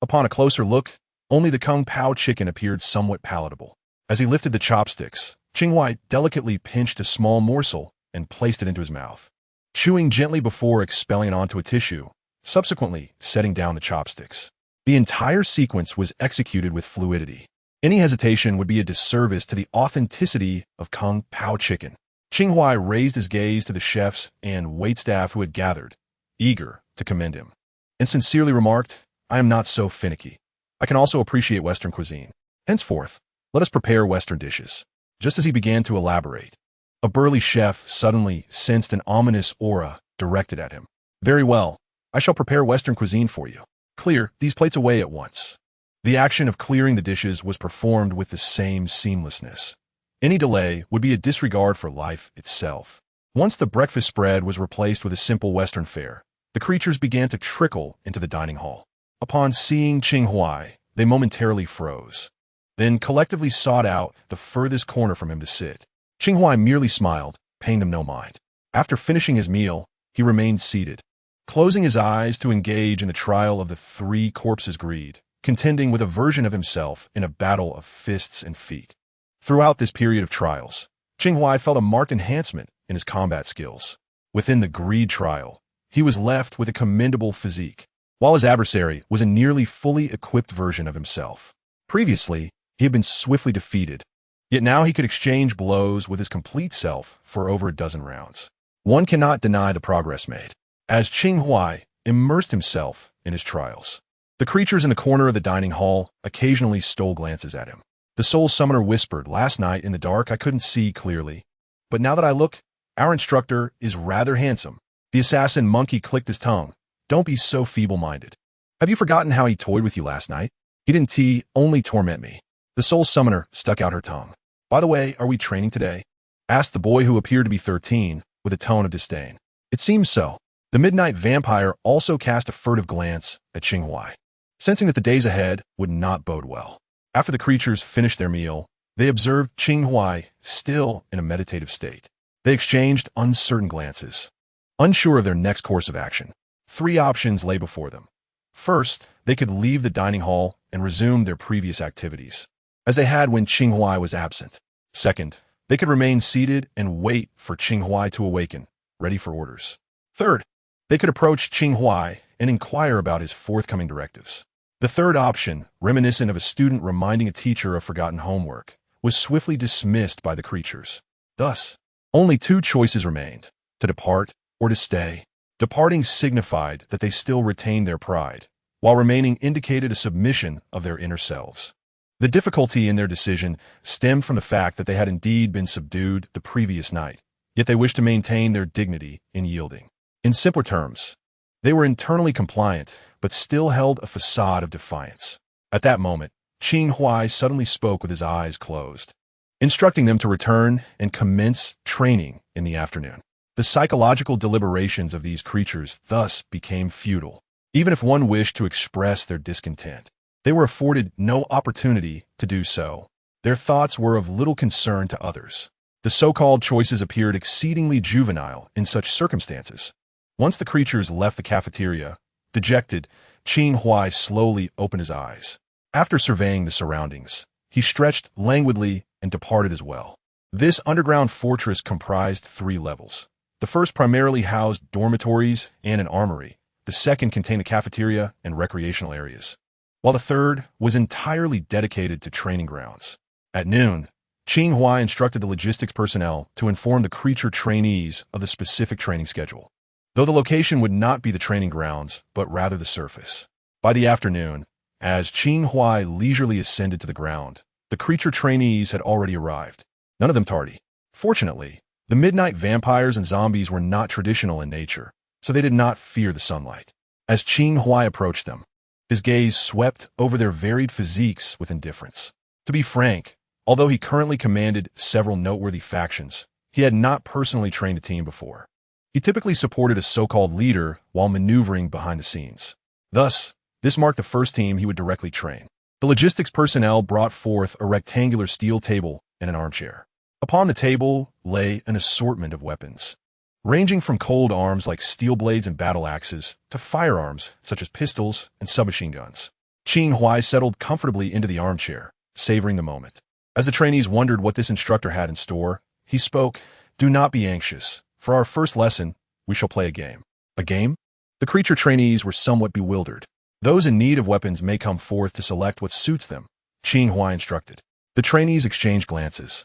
A: Upon a closer look, only the Kung Pao chicken appeared somewhat palatable. As he lifted the chopsticks, Qing Huai delicately pinched a small morsel and placed it into his mouth, chewing gently before expelling it onto a tissue, subsequently setting down the chopsticks. The entire sequence was executed with fluidity. Any hesitation would be a disservice to the authenticity of Kung Pao chicken. Qing Huai raised his gaze to the chefs and waitstaff who had gathered, eager to commend him, and sincerely remarked, "I am not so finicky. I can also appreciate Western cuisine. Henceforth, let us prepare Western dishes." Just as he began to elaborate, a burly chef suddenly sensed an ominous aura directed at him. "Very well, I shall prepare Western cuisine for you. Clear these plates away at once." The action of clearing the dishes was performed with the same seamlessness. Any delay would be a disregard for life itself. Once the breakfast spread was replaced with a simple Western fare, the creatures began to trickle into the dining hall. Upon seeing Qing Huai, they momentarily froze, then collectively sought out the furthest corner from him to sit. Qing Huai merely smiled, paying them no mind. After finishing his meal, he remained seated, closing his eyes to engage in the trial of the 3 corpses' greed, contending with a version of himself in a battle of fists and feet. Throughout this period of trials, Qing Huai felt a marked enhancement in his combat skills. Within the greed trial, he was left with a commendable physique, while his adversary was a nearly fully equipped version of himself. Previously, he had been swiftly defeated, yet now he could exchange blows with his complete self for over a dozen rounds. One cannot deny the progress made, as Qing Huai immersed himself in his trials. The creatures in the corner of the dining hall occasionally stole glances at him. The soul summoner whispered, "Last night in the dark I couldn't see clearly, but now that I look, our instructor is rather handsome." The assassin monkey clicked his tongue. "Don't be so feeble-minded. Have you forgotten how he toyed with you last night? He didn't only torment me." The soul summoner stuck out her tongue. "By the way, are we training today?" asked the boy who appeared to be 13, with a tone of disdain. "It seems so." The midnight vampire also cast a furtive glance at Qing Huai, sensing that the days ahead would not bode well. After the creatures finished their meal, they observed Qing Huai still in a meditative state. They exchanged uncertain glances, unsure of their next course of action. 3 options lay before them. First, they could leave the dining hall and resume their previous activities, as they had when Qing Huai was absent. Second, they could remain seated and wait for Qing Huai to awaken, ready for orders. Third, they could approach Qing Huai and inquire about his forthcoming directives. The third option, reminiscent of a student reminding a teacher of forgotten homework, was swiftly dismissed by the creatures. Thus, only 2 choices remained: to depart or to stay. Departing signified that they still retained their pride, while remaining indicated a submission of their inner selves. The difficulty in their decision stemmed from the fact that they had indeed been subdued the previous night, yet they wished to maintain their dignity in yielding. In simpler terms, they were internally compliant, but still held a facade of defiance. At that moment, Qing Huai suddenly spoke with his eyes closed, instructing them to return and commence training in the afternoon. The psychological deliberations of these creatures thus became futile. Even if one wished to express their discontent, they were afforded no opportunity to do so. Their thoughts were of little concern to others. The so-called choices appeared exceedingly juvenile in such circumstances. Once the creatures left the cafeteria, dejected, Qing Huai slowly opened his eyes. After surveying the surroundings, he stretched languidly and departed as well. This underground fortress comprised 3 levels. The first primarily housed dormitories and an armory. The second contained a cafeteria and recreational areas, while the third was entirely dedicated to training grounds. At noon, Qing Huai instructed the logistics personnel to inform the creature trainees of the specific training schedule, though the location would not be the training grounds, but rather the surface. By the afternoon, as Qing Huai leisurely ascended to the ground, the creature trainees had already arrived, none of them tardy. Fortunately, the midnight vampires and zombies were not traditional in nature, so they did not fear the sunlight. As Qing Huai approached them, his gaze swept over their varied physiques with indifference. To be frank, although he currently commanded several noteworthy factions, he had not personally trained a team before. He typically supported a so-called leader while maneuvering behind the scenes. Thus, this marked the first team he would directly train. The logistics personnel brought forth a rectangular steel table and an armchair. Upon the table lay an assortment of weapons, ranging from cold arms like steel blades and battle axes to firearms such as pistols and submachine guns. Qing Huai settled comfortably into the armchair, savoring the moment. As the trainees wondered what this instructor had in store, he spoke, "Do not be anxious. For our first lesson, we shall play a game." "A game?" The creature trainees were somewhat bewildered. "Those in need of weapons may come forth to select what suits them," Qing Huai instructed. The trainees exchanged glances,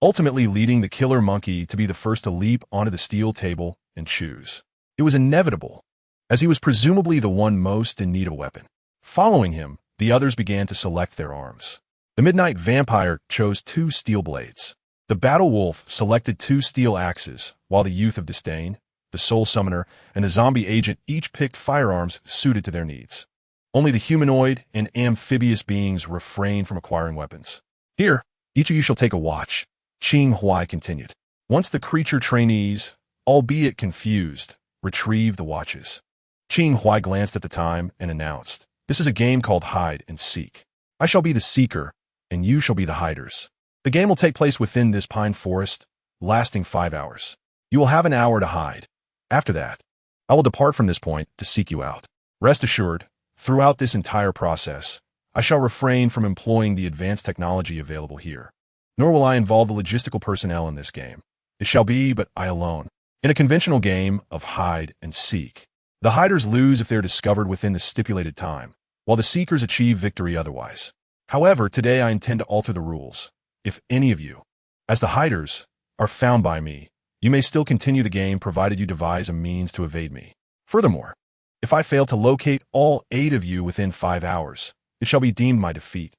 A: ultimately leading the killer monkey to be the first to leap onto the steel table and choose. It was inevitable, as he was presumably the one most in need of a weapon. Following him, the others began to select their arms. The midnight vampire chose 2 steel blades. The battle wolf selected 2 steel axes, while the youth of disdain, the soul summoner, and the zombie agent each picked firearms suited to their needs. Only the humanoid and amphibious beings refrained from acquiring weapons. "Here, each of you shall take a watch," Qing Huai continued. Once the creature trainees, albeit confused, retrieved the watches, Qing Huai glanced at the time and announced, "This is a game called hide and seek. I shall be the seeker, and you shall be the hiders. The game will take place within this pine forest, lasting 5 hours. You will have an hour to hide. After that, I will depart from this point to seek you out. Rest assured, throughout this entire process, I shall refrain from employing the advanced technology available here. Nor will I involve the logistical personnel in this game. It shall be but I alone. In a conventional game of hide and seek, the hiders lose if they're discovered within the stipulated time, while the seekers achieve victory otherwise. However, today I intend to alter the rules. If any of you, as the hiders, are found by me, you may still continue the game provided you devise a means to evade me. Furthermore, if I fail to locate all 8 of you within 5 hours, it shall be deemed my defeat.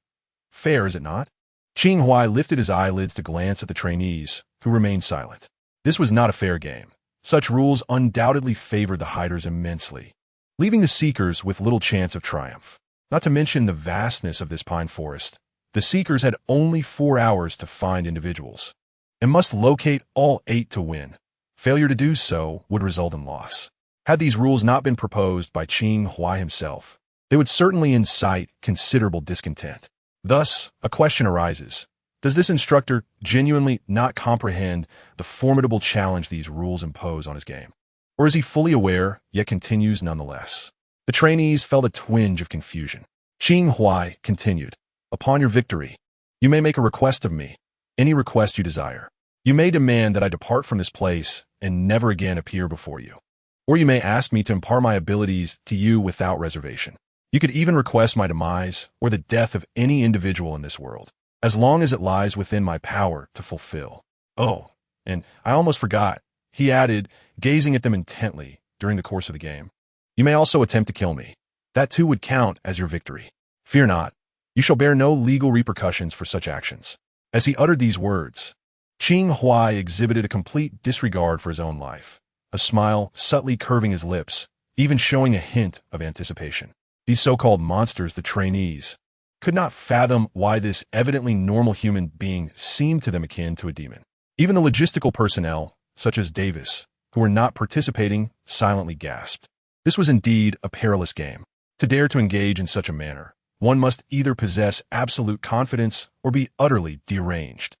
A: Fair, is it not? Qing Huai lifted his eyelids to glance at the trainees, who remained silent. This was not a fair game. Such rules undoubtedly favored the hiders immensely, leaving the seekers with little chance of triumph. Not to mention the vastness of this pine forest, the seekers had only 4 hours to find individuals, and must locate all 8 to win. Failure to do so would result in loss. Had these rules not been proposed by Qing Huai himself, they would certainly incite considerable discontent. Thus, a question arises. Does this instructor genuinely not comprehend the formidable challenge these rules impose on his game? Or is he fully aware, yet continues nonetheless? The trainees felt a twinge of confusion. Qing Huai continued, "Upon your victory, you may make a request of me, any request you desire. You may demand that I depart from this place and never again appear before you. Or you may ask me to impart my abilities to you without reservation. You could even request my demise or the death of any individual in this world, as long as it lies within my power to fulfill. Oh, and I almost forgot," he added, gazing at them intently during the course of the game. "You may also attempt to kill me. That too would count as your victory. Fear not, you shall bear no legal repercussions for such actions." As he uttered these words, Qing Huai exhibited a complete disregard for his own life, a smile subtly curving his lips, even showing a hint of anticipation. These so-called monsters, the trainees, could not fathom why this evidently normal human being seemed to them akin to a demon. Even the logistical personnel, such as Davis, who were not participating, silently gasped. This was indeed a perilous game. To dare to engage in such a manner, one must either possess absolute confidence or be utterly deranged.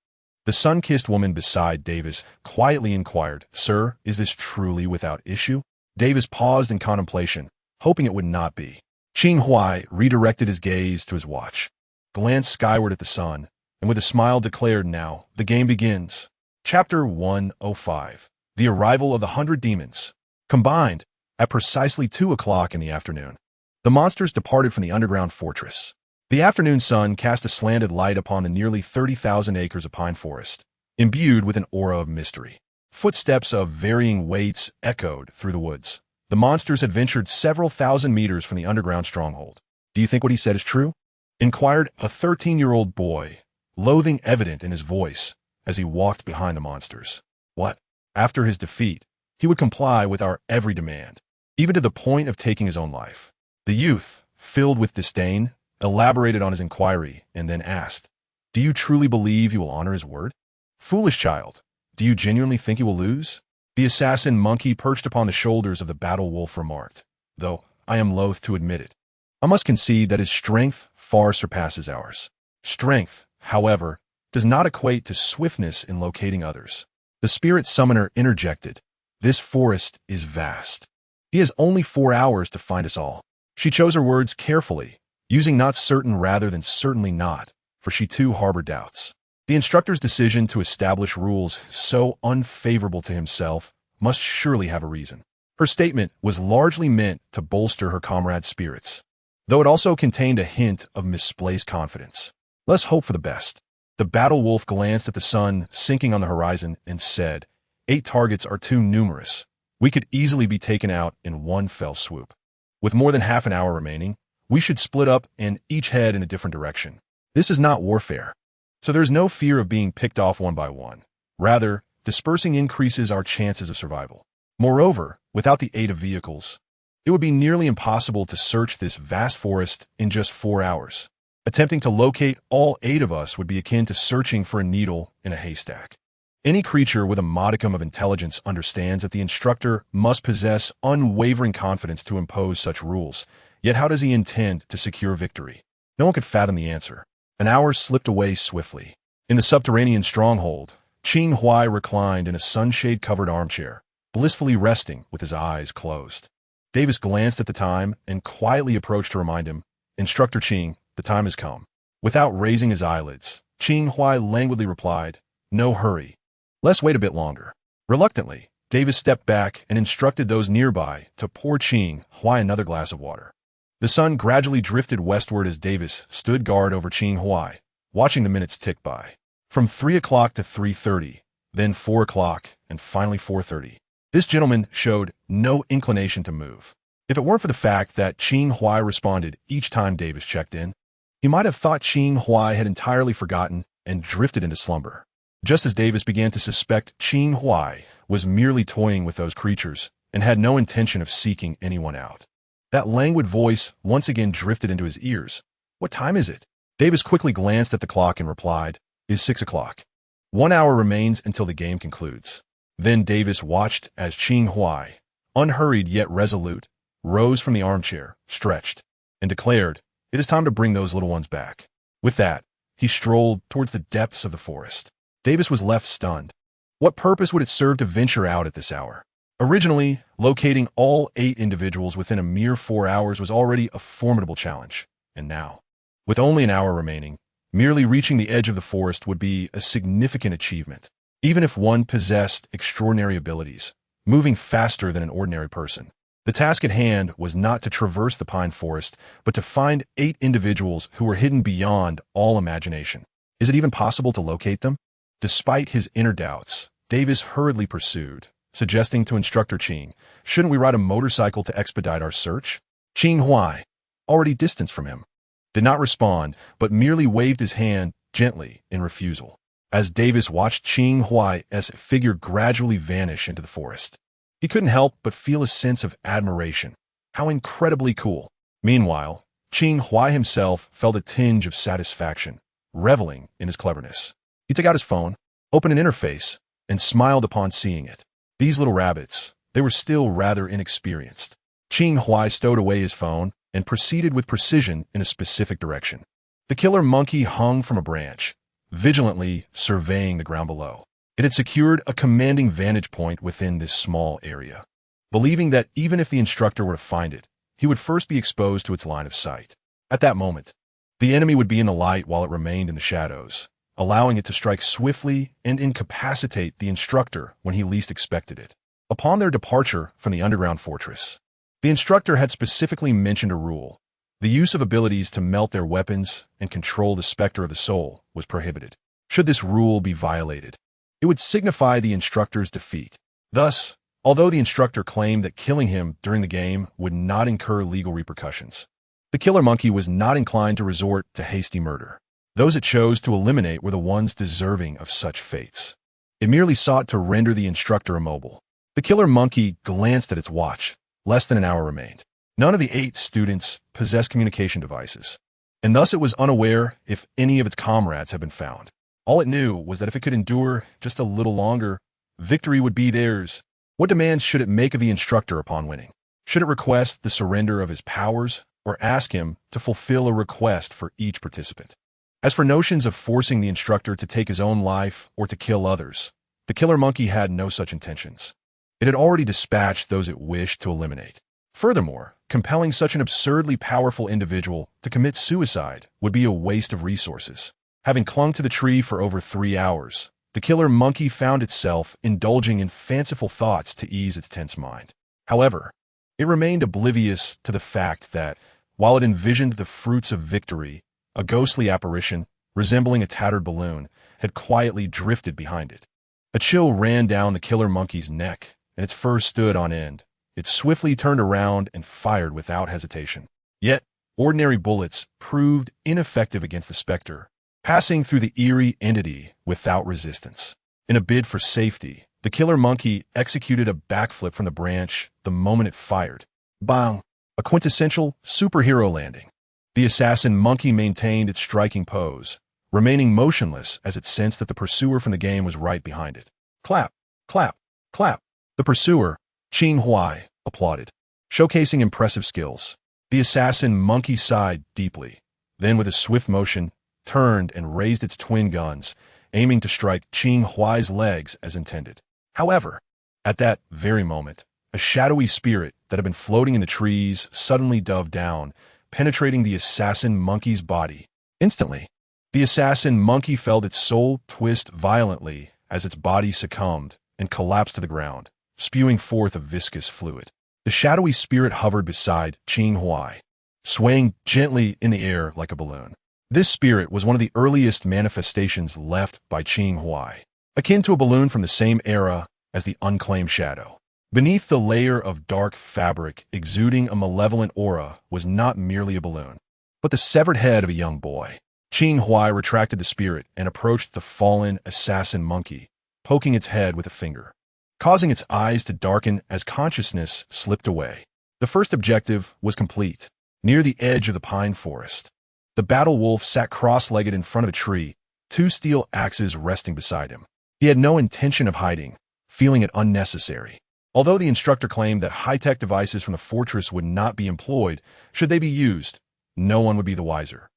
A: The sun-kissed woman beside Davis quietly inquired, "Sir, is this truly without issue?" Davis paused in contemplation, hoping it would not be. Qing Huai redirected his gaze to his watch, glanced skyward at the sun, and with a smile declared, "Now, the game begins." Chapter 105. The Arrival of the 100 Demons. Combined, at precisely 2 o'clock in the afternoon, the monsters departed from the underground fortress. The afternoon sun cast a slanted light upon the nearly 30,000 acres of pine forest, imbued with an aura of mystery. Footsteps of varying weights echoed through the woods. The monsters had ventured several thousand meters from the underground stronghold. "Do you think what he said is true?" inquired a 13-year-old boy, loathing evident in his voice as he walked behind the monsters. "What? After his defeat, he would comply with our every demand, even to the point of taking his own life." The youth, filled with disdain, elaborated on his inquiry and then asked, "Do you truly believe he will honor his word?" "Foolish child, do you genuinely think he will lose?" The assassin monkey perched upon the shoulders of the battle wolf remarked, "Though I am loath to admit it, I must concede that his strength far surpasses ours. Strength, however, does not equate to swiftness in locating others." The spirit summoner interjected, "This forest is vast. He has only 4 hours to find us all." She chose her words carefully, using not certain rather than certainly not, for she too harbored doubts. The instructor's decision to establish rules so unfavorable to himself must surely have a reason. Her statement was largely meant to bolster her comrades' spirits, though it also contained a hint of misplaced confidence. "Let's hope for the best." The battle wolf glanced at the sun sinking on the horizon and said, 8 targets are too numerous. We could easily be taken out in one fell swoop. With more than half an hour remaining, we should split up and each head in a different direction. This is not warfare, so there is no fear of being picked off one by one. Rather, dispersing increases our chances of survival. Moreover, without the aid of vehicles, it would be nearly impossible to search this vast forest in just 4 hours. Attempting to locate all 8 of us would be akin to searching for a needle in a haystack. Any creature with a modicum of intelligence understands that the instructor must possess unwavering confidence to impose such rules. Yet how does he intend to secure victory? No one could fathom the answer. An hour slipped away swiftly. In the subterranean stronghold, Qing Huai reclined in a sunshade-covered armchair, blissfully resting with his eyes closed. Davis glanced at the time and quietly approached to remind him, "Instructor Qing, the time has come. Without raising his eyelids, Qing Huai languidly replied, "No hurry. Let's wait a bit longer." Reluctantly, Davis stepped back and instructed those nearby to pour Qing Huai another glass of water. The sun gradually drifted westward as Davis stood guard over Qing Huai, watching the minutes tick by. From 3 o'clock to 3:30, then 4 o'clock, and finally 4:30. This gentleman showed no inclination to move. If it weren't for the fact that Qing Huai responded each time Davis checked in, he might have thought Qing Huai had entirely forgotten and drifted into slumber. Just as Davis began to suspect Qing Huai was merely toying with those creatures and had no intention of seeking anyone out, that languid voice once again drifted into his ears. "What time is it?" Davis quickly glanced at the clock and replied, "Is 6 o'clock. 1 hour remains until the game concludes." Then Davis watched as Qing Huai, unhurried yet resolute, rose from the armchair, stretched, and declared, "It is time to bring those little ones back." With that, he strolled towards the depths of the forest. Davis was left stunned. What purpose would it serve to venture out at this hour? Originally, locating all 8 individuals within a mere 4 hours was already a formidable challenge, and now, with only an hour remaining, merely reaching the edge of the forest would be a significant achievement, even if one possessed extraordinary abilities, moving faster than an ordinary person. The task at hand was not to traverse the pine forest, but to find 8 individuals who were hidden beyond all imagination. Is it even possible to locate them? Despite his inner doubts, Davis hurriedly pursued, suggesting to Instructor Qing, "Shouldn't we ride a motorcycle to expedite our search?" Qing Huai, already distanced from him, did not respond, but merely waved his hand gently in refusal. As Davis watched Qing Huai's figure gradually vanish into the forest, he couldn't help but feel a sense of admiration. How incredibly cool. Meanwhile, Qing Huai himself felt a tinge of satisfaction, reveling in his cleverness. He took out his phone, opened an interface, and smiled upon seeing it. These little rabbits, they were still rather inexperienced. Qing Huai stowed away his phone and proceeded with precision in a specific direction. The killer monkey hung from a branch, vigilantly surveying the ground below. It had secured a commanding vantage point within this small area, believing that even if the instructor were to find it, he would first be exposed to its line of sight. At that moment, the enemy would be in the light while it remained in the shadows, allowing it to strike swiftly and incapacitate the instructor when he least expected it. Upon their departure from the underground fortress, the instructor had specifically mentioned a rule. The use of abilities to melt their weapons and control the specter of the soul was prohibited. Should this rule be violated, it would signify the instructor's defeat. Thus, although the instructor claimed that killing him during the game would not incur legal repercussions, the killer monkey was not inclined to resort to hasty murder. Those it chose to eliminate were the ones deserving of such fates. It merely sought to render the instructor immobile. The killer monkey glanced at its watch. Less than an hour remained. None of the 8 students possessed communication devices, and thus it was unaware if any of its comrades had been found. All it knew was that if it could endure just a little longer, victory would be theirs. What demands should it make of the instructor upon winning? Should it request the surrender of his powers, or ask him to fulfill a request for each participant? As for notions of forcing the instructor to take his own life or to kill others, the killer monkey had no such intentions. It had already dispatched those it wished to eliminate. Furthermore, compelling such an absurdly powerful individual to commit suicide would be a waste of resources. Having clung to the tree for over 3 hours, the killer monkey found itself indulging in fanciful thoughts to ease its tense mind. However, it remained oblivious to the fact that, while it envisioned the fruits of victory, a ghostly apparition, resembling a tattered balloon, had quietly drifted behind it. A chill ran down the killer monkey's neck, and its fur stood on end. It swiftly turned around and fired without hesitation. Yet, ordinary bullets proved ineffective against the specter, passing through the eerie entity without resistance. In a bid for safety, the killer monkey executed a backflip from the branch the moment it fired. Bang! A quintessential superhero landing. The assassin monkey maintained its striking pose, remaining motionless as it sensed that the pursuer from the game was right behind it. Clap, clap, clap. The pursuer, Qing Huai, applauded, showcasing impressive skills. The assassin monkey sighed deeply, then with a swift motion, turned and raised its twin guns, aiming to strike Qing Huai's legs as intended. However, at that very moment, a shadowy spirit that had been floating in the trees suddenly dove down, penetrating the assassin monkey's body. Instantly, the assassin monkey felt its soul twist violently as its body succumbed and collapsed to the ground, spewing forth a viscous fluid. The shadowy spirit hovered beside Qing Huai, swaying gently in the air like a balloon. This spirit was one of the earliest manifestations left by Qing Huai, akin to a balloon from the same era as the unclaimed shadow. Beneath the layer of dark fabric exuding a malevolent aura was not merely a balloon, but the severed head of a young boy. Qing Huai retracted the spirit and approached the fallen assassin monkey, poking its head with a finger, causing its eyes to darken as consciousness slipped away. The first objective was complete. Near the edge of the pine forest, the battle wolf sat cross-legged in front of a tree, two steel axes resting beside him. He had no intention of hiding, feeling it unnecessary. Although the instructor claimed that high-tech devices from the fortress would not be employed should they be used, no one would be the wiser.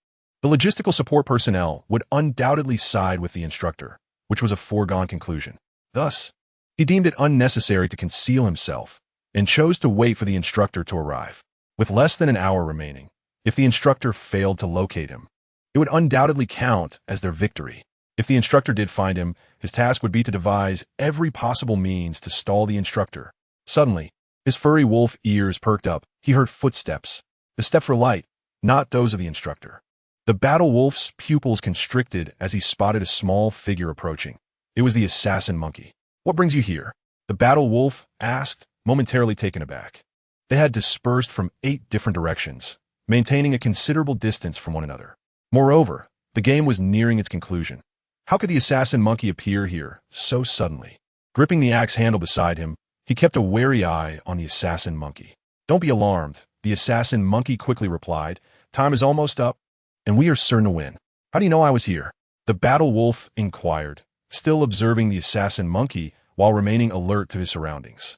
A: The logistical support personnel would undoubtedly side with the instructor, which was a foregone conclusion. Thus, he deemed it unnecessary to conceal himself and chose to wait for the instructor to arrive. With less than an hour remaining, if the instructor failed to locate him, it would undoubtedly count as their victory. If the instructor did find him, his task would be to devise every possible means to stall the instructor. Suddenly, his furry wolf ears perked up. He heard footsteps. The steps were light, not those of the instructor. The battle wolf's pupils constricted as he spotted a small figure approaching. It was the assassin monkey. "What brings you here?" the battle wolf asked, momentarily taken aback. They had dispersed from 8 different directions, maintaining a considerable distance from one another. Moreover, the game was nearing its conclusion. How could the assassin monkey appear here so suddenly? Gripping the axe handle beside him, he kept a wary eye on the assassin monkey. "Don't be alarmed," the assassin monkey quickly replied. "Time is almost up, and we are certain to win." "How do you know I was here?" the battle wolf inquired, still observing the assassin monkey while remaining alert to his surroundings.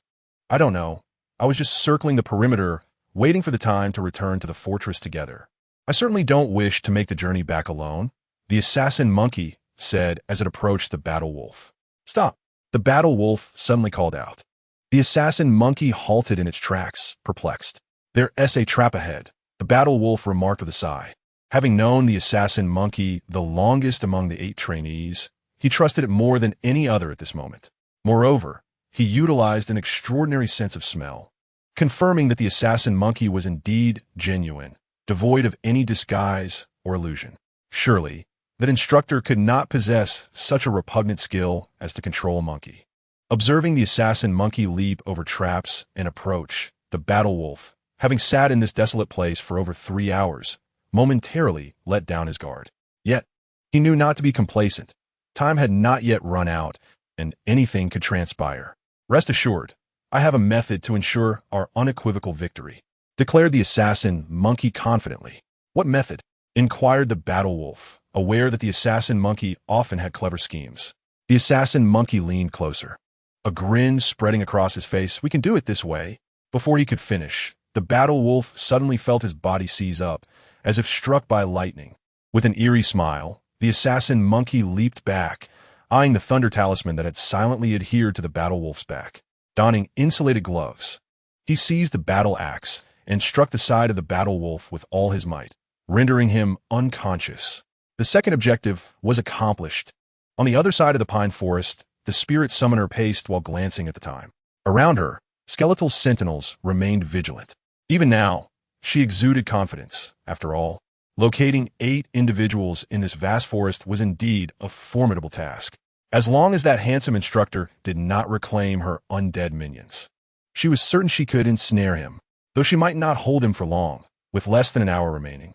A: "I don't know. I was just circling the perimeter, waiting for the time to return to the fortress together. I certainly don't wish to make the journey back alone," the assassin monkey said as it approached the battle wolf. "Stop," the battle wolf suddenly called out. The assassin monkey halted in its tracks, perplexed. "There's a trap ahead," the battle wolf remarked with a sigh. Having known the assassin monkey the longest among the 8 trainees, he trusted it more than any other at this moment. Moreover, he utilized an extraordinary sense of smell, confirming that the assassin monkey was indeed genuine, devoid of any disguise or illusion. Surely, that instructor could not possess such a repugnant skill as to control a monkey. Observing the assassin monkey leap over traps and approach, the battle wolf, having sat in this desolate place for over 3 hours, momentarily let down his guard. Yet, he knew not to be complacent. Time had not yet run out, and anything could transpire. "Rest assured, I have a method to ensure our unequivocal victory," declared the assassin monkey confidently. "What method?" inquired the battle wolf, aware that the assassin monkey often had clever schemes. The assassin monkey leaned closer, a grin spreading across his face. "We can do it this way." Before he could finish, the battle wolf suddenly felt his body seize up, as if struck by lightning. With an eerie smile, the assassin monkey leaped back, eyeing the thunder talisman that had silently adhered to the battle wolf's back. Donning insulated gloves, he seized the battle axe and struck the side of the battle wolf with all his might, rendering him unconscious. The second objective was accomplished. On the other side of the pine forest, the spirit summoner paced while glancing at the time. Around her, skeletal sentinels remained vigilant. Even now, she exuded confidence. After all, locating 8 individuals in this vast forest was indeed a formidable task. As long as that handsome instructor did not reclaim her undead minions, she was certain she could ensnare him, though she might not hold him for long, with less than an hour remaining.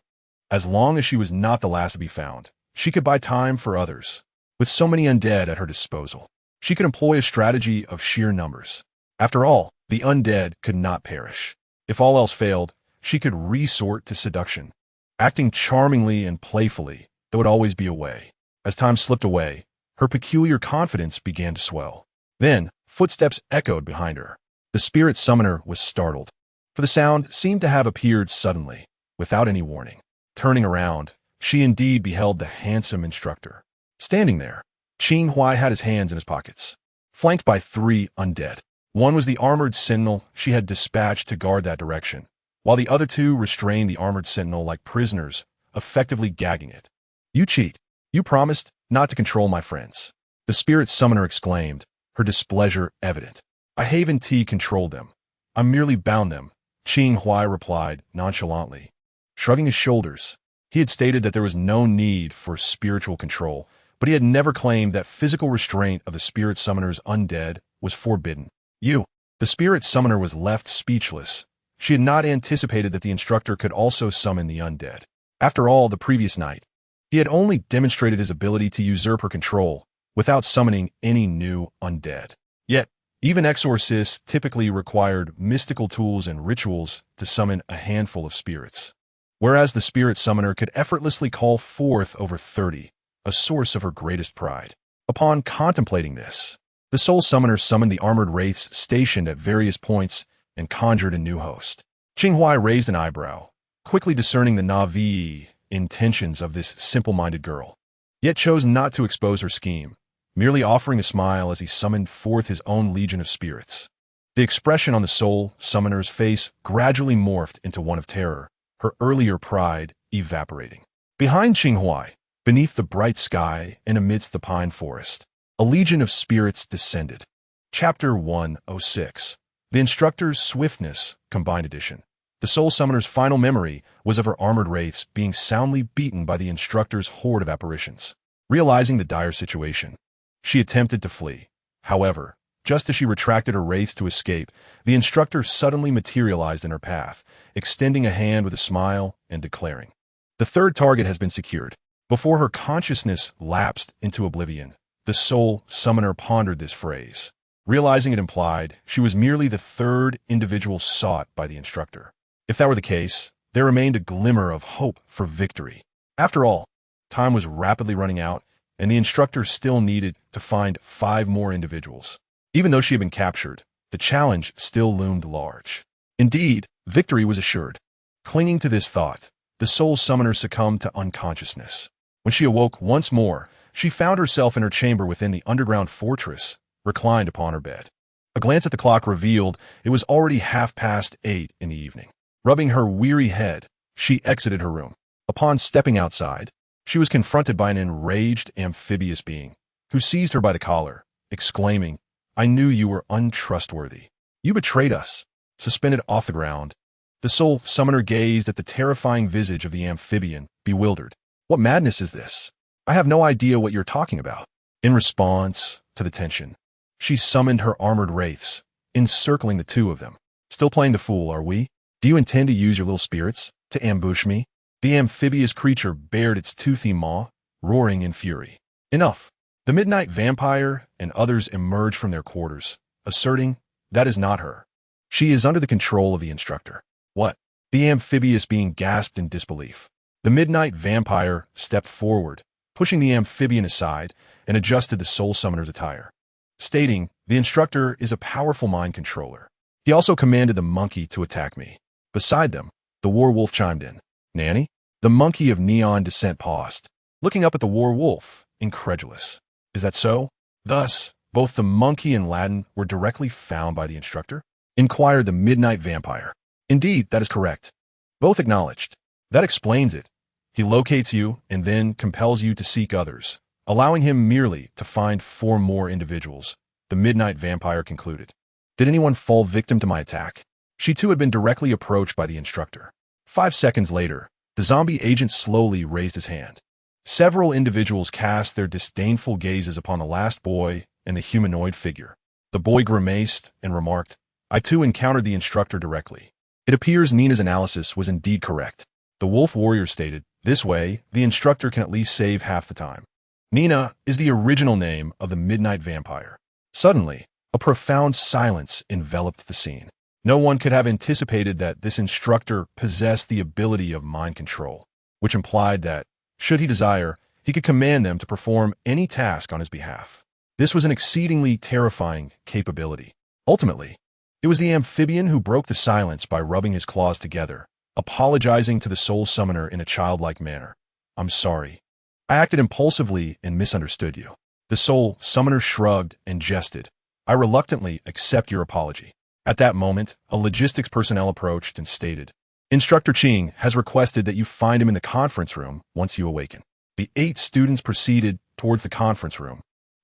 A: As long as she was not the last to be found, she could buy time for others. With so many undead at her disposal, she could employ a strategy of sheer numbers. After all, the undead could not perish. If all else failed, she could resort to seduction. Acting charmingly and playfully, there would always be a way. As time slipped away, her peculiar confidence began to swell. Then, footsteps echoed behind her. The spirit summoner was startled, for the sound seemed to have appeared suddenly, without any warning. Turning around, she indeed beheld the handsome instructor. Standing there, Qing Huai had his hands in his pockets, flanked by 3 undead. One was the armored sentinel she had dispatched to guard that direction. while the other two restrained the armored sentinel like prisoners, effectively gagging it. "You cheat. You promised not to control my friends," the spirit summoner exclaimed, her displeasure evident. "I haven't controlled them. I merely bound them," Qing Huai replied nonchalantly. Shrugging his shoulders, he had stated that there was no need for spiritual control, but he had never claimed that physical restraint of the spirit summoner's undead was forbidden. The spirit summoner was left speechless. She had not anticipated that the instructor could also summon the undead. After all, the previous night, he had only demonstrated his ability to usurp her control without summoning any new undead. Yet, even exorcists typically required mystical tools and rituals to summon a handful of spirits, whereas the spirit summoner could effortlessly call forth over 30, a source of her greatest pride. Upon contemplating this, the soul summoner summoned the armored wraiths stationed at various points and conjured a new host. Qing Huai raised an eyebrow, quickly discerning the naive intentions of this simple-minded girl, yet chose not to expose her scheme, merely offering a smile as he summoned forth his own legion of spirits. The expression on the soul summoner's face gradually morphed into one of terror, her earlier pride evaporating. Behind Qing Huai, beneath the bright sky and amidst the pine forest, a legion of spirits descended. Chapter 106. The Instructor's Swiftness, Combined Edition. The soul summoner's final memory was of her armored wraiths being soundly beaten by the instructor's horde of apparitions. Realizing the dire situation, she attempted to flee. However, just as she retracted her wraiths to escape, the instructor suddenly materialized in her path, extending a hand with a smile and declaring, "The third target has been secured." Before her consciousness lapsed into oblivion, the soul summoner pondered this phrase, realizing it implied she was merely the third individual sought by the instructor. If that were the case, there remained a glimmer of hope for victory. After all, time was rapidly running out, and the instructor still needed to find 5 more individuals. Even though she had been captured, the challenge still loomed large. Indeed, victory was assured. Clinging to this thought, the soul summoner succumbed to unconsciousness. When she awoke once more, she found herself in her chamber within the underground fortress, reclined upon her bed. A glance at the clock revealed it was already 8:30 in the evening. Rubbing her weary head, she exited her room. Upon stepping outside, she was confronted by an enraged amphibious being, who seized her by the collar, exclaiming, "I knew you were untrustworthy. You betrayed us." Suspended off the ground, the soul summoner gazed at the terrifying visage of the amphibian, bewildered. "What madness is this? I have no idea what you're talking about." In response to the tension, she summoned her armored wraiths, encircling the two of them. "Still playing the fool, are we? Do you intend to use your little spirits to ambush me?" The amphibious creature bared its toothy maw, roaring in fury. "Enough." The midnight vampire and others emerged from their quarters, asserting, "That is not her. She is under the control of the instructor." "What?" The amphibious being gasped in disbelief. The midnight vampire stepped forward, pushing the amphibian aside, and adjusted the soul summoner's attire, stating, "The instructor is a powerful mind controller. He also commanded the monkey to attack me." Beside them, the werewolf chimed in. "Nanny?" The monkey of neon descent paused, looking up at the werewolf, incredulous. "Is that so?" "Thus, both the monkey and Latin were directly found by the instructor?" inquired the midnight vampire. "Indeed, that is correct." Both acknowledged. "That explains it. He locates you and then compels you to seek others, allowing him merely to find 4 more individuals," the midnight vampire concluded. "Did anyone fall victim to my attack?" She too had been directly approached by the instructor. 5 seconds later, the zombie agent slowly raised his hand. Several individuals cast their disdainful gazes upon the last boy and the humanoid figure. The boy grimaced and remarked, "I too encountered the instructor directly. It appears Nina's analysis was indeed correct." The wolf warrior stated, "This way, the instructor can at least save half the time." Nina is the original name of the midnight vampire. Suddenly, a profound silence enveloped the scene. No one could have anticipated that this instructor possessed the ability of mind control, which implied that, should he desire, he could command them to perform any task on his behalf. This was an exceedingly terrifying capability. Ultimately, it was the amphibian who broke the silence by rubbing his claws together, apologizing to the soul summoner in a childlike manner. "I'm sorry. I acted impulsively and misunderstood you." The soul summoner shrugged and jested. "I reluctantly accept your apology." At that moment, a logistics personnel approached and stated, Instructor Qing has requested that you find him in the conference room once you awaken. The 8 students proceeded towards the conference room,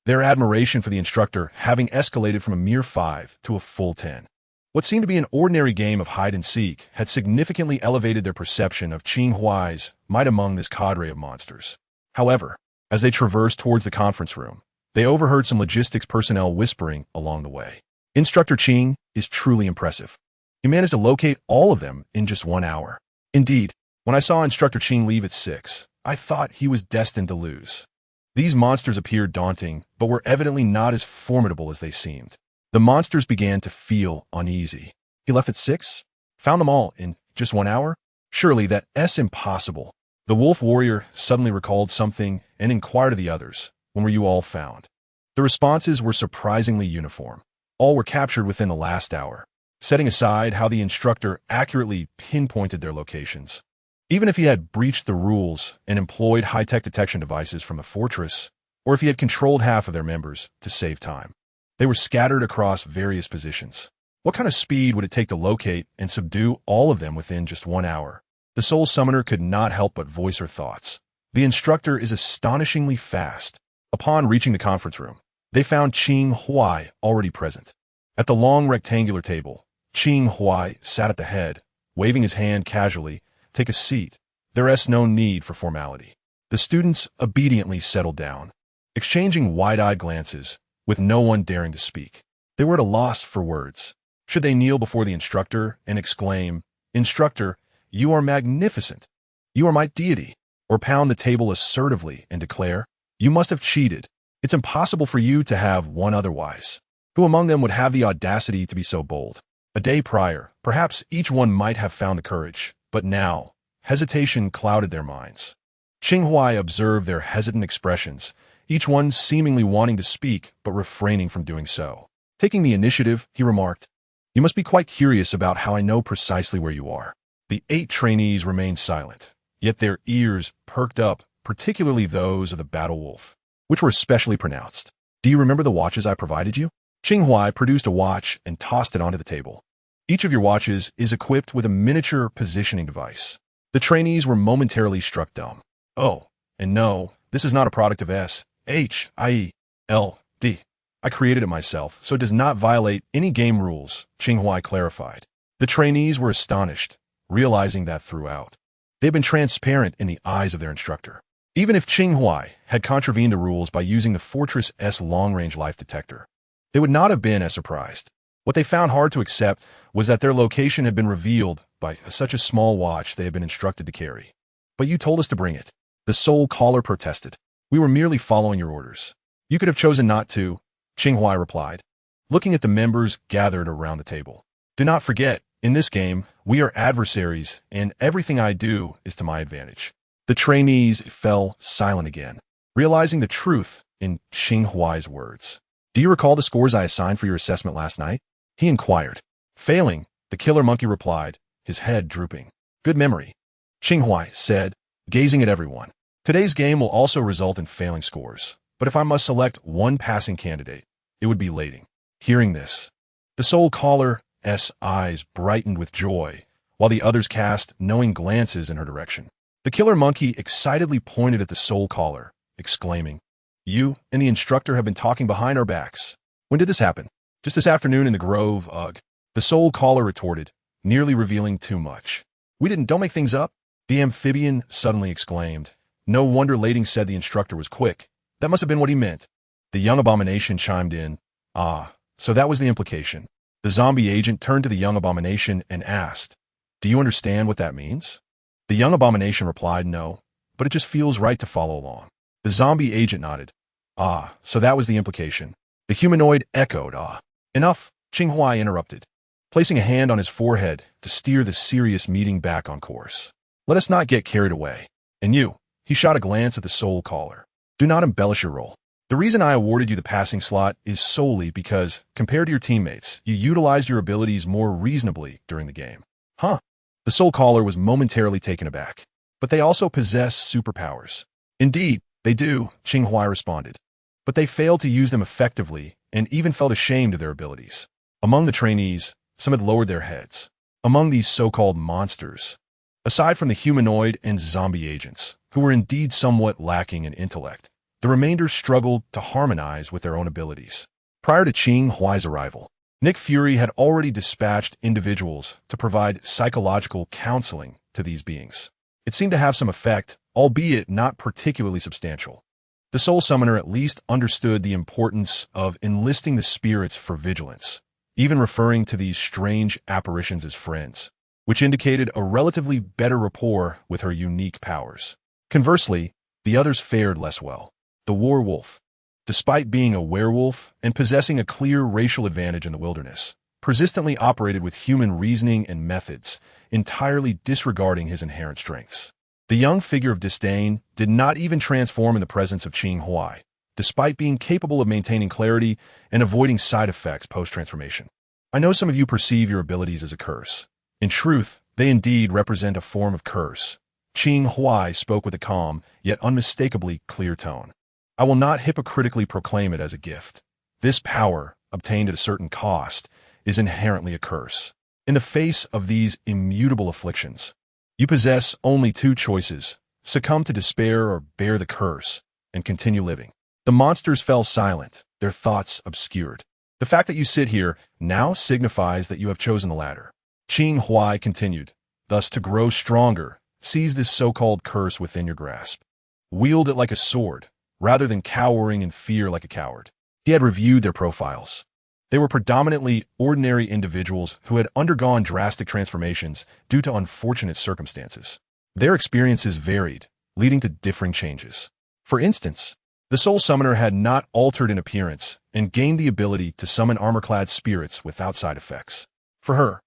A: their admiration for the instructor having escalated from a mere 5 to a full 10. What seemed to be an ordinary game of hide-and-seek had significantly elevated their perception of Qing Huai's might among this cadre of monsters. However, as they traversed towards the conference room, they overheard some logistics personnel whispering along the way. Instructor Qing is truly impressive. He managed to locate all of them in just 1 hour. Indeed, when I saw Instructor Qing leave at 6, I thought he was destined to lose. These monsters appeared daunting, but were evidently not as formidable as they seemed. The monsters began to feel uneasy. He left at 6? Found them all in just 1 hour? Surely that's impossible. The wolf warrior suddenly recalled something and inquired of the others, "When were you all found?" The responses were surprisingly uniform. All were captured within the last hour, setting aside how the instructor accurately pinpointed their locations. Even if he had breached the rules and employed high-tech detection devices from a fortress, or if he had controlled half of their members to save time, they were scattered across various positions. What kind of speed would it take to locate and subdue all of them within just 1 hour? The soul summoner could not help but voice her thoughts. The instructor is astonishingly fast. Upon reaching the conference room, they found Qing Huai already present. At the long rectangular table, Qing Huai sat at the head, waving his hand casually. "Take a seat." There is no need for formality. The students obediently settled down, exchanging wide-eyed glances, with no one daring to speak. They were at a loss for words. Should they kneel before the instructor and exclaim, "Instructor, you are magnificent. You are my deity," or pound the table assertively and declare, "You must have cheated. It's impossible for you to have won otherwise." Who among them would have the audacity to be so bold? A day prior, perhaps each one might have found the courage, but now, hesitation clouded their minds. Qing Huai observed their hesitant expressions, each one seemingly wanting to speak but refraining from doing so. Taking the initiative, he remarked, "You must be quite curious about how I know precisely where you are." The 8 trainees remained silent, yet their ears perked up, particularly those of the battle wolf, which were especially pronounced. "Do you remember the watches I provided you?" Qing Huai produced a watch and tossed it onto the table. "Each of your watches is equipped with a miniature positioning device." The trainees were momentarily struck dumb. "Oh, and no, this is not a product of SHIELD. I created it myself, so it does not violate any game rules," Qing Huai clarified. The trainees were astonished, realizing that throughout, they had been transparent in the eyes of their instructor. Even if Qing Huai had contravened the rules by using the Fortress S long-range life detector, they would not have been as surprised. What they found hard to accept was that their location had been revealed by such a small watch they had been instructed to carry. "But you told us to bring it," the soul caller protested. "We were merely following your orders." "You could have chosen not to," Qing Huai replied, looking at the members gathered around the table. "Do not forget, in this game, we are adversaries, and everything I do is to my advantage." The trainees fell silent again, realizing the truth in Qing Huai's words. "Do you recall the scores I assigned for your assessment last night?" he inquired. "Failing," the killer monkey replied, his head drooping. "Good memory," Qing Huai said, gazing at everyone. "Today's game will also result in failing scores, but if I must select one passing candidate, it would be Lading." Hearing this, the soul caller's eyes brightened with joy, while the others cast knowing glances in her direction. The killer monkey excitedly pointed at the soul caller, exclaiming, "You and the instructor have been talking behind our backs. When did this happen?" "Just this afternoon in the grove, ugh," the soul caller retorted, nearly revealing too much. Don't make things up," the amphibian suddenly exclaimed. "No wonder Lading said the instructor was quick. That must have been what he meant." The young abomination chimed in. "Ah, so that was the implication." The zombie agent turned to the young abomination and asked, "Do you understand what that means?" The young abomination replied, "No, but it just feels right to follow along." The zombie agent nodded. "Ah, so that was the implication." The humanoid echoed, "Ah." "Enough," Qing Huai interrupted, placing a hand on his forehead to steer the serious meeting back on course. "Let us not get carried away. And you," he shot a glance at the soul caller, "do not embellish your role. The reason I awarded you the passing slot is solely because, compared to your teammates, you utilized your abilities more reasonably during the game." "Huh?" The soul caller was momentarily taken aback. "But they also possess superpowers." "Indeed, they do," Qing Huai responded. "But they failed to use them effectively and even felt ashamed of their abilities." Among the trainees, some had lowered their heads. Among these so-called monsters, aside from the humanoid and zombie agents, who were indeed somewhat lacking in intellect, the remainder struggled to harmonize with their own abilities. Prior to Qing Huai's arrival, Nick Fury had already dispatched individuals to provide psychological counseling to these beings. It seemed to have some effect, albeit not particularly substantial. The Soul Summoner at least understood the importance of enlisting the spirits for vigilance, even referring to these strange apparitions as friends, which indicated a relatively better rapport with her unique powers. Conversely, the others fared less well. The werewolf, despite being a werewolf and possessing a clear racial advantage in the wilderness, persistently operated with human reasoning and methods, entirely disregarding his inherent strengths. The young figure of disdain did not even transform in the presence of Qing Huai, despite being capable of maintaining clarity and avoiding side effects post-transformation. I know some of you perceive your abilities as a curse. In truth, they indeed represent a form of curse. Qing Huai spoke with a calm, yet unmistakably clear tone. I will not hypocritically proclaim it as a gift. This power, obtained at a certain cost, is inherently a curse. In the face of these immutable afflictions, you possess only two choices: succumb to despair or bear the curse and continue living. The monsters fell silent, their thoughts obscured. The fact that you sit here now signifies that you have chosen the latter. Qing Huai continued, thus to grow stronger, seize this so-called curse within your grasp. Wield it like a sword, rather than cowering in fear like a coward. He had reviewed their profiles. They were predominantly ordinary individuals who had undergone drastic transformations due to unfortunate circumstances. Their experiences varied, leading to differing changes. For instance, the Soul Summoner had not altered in appearance and gained the ability to summon armor-clad spirits without side effects. For her,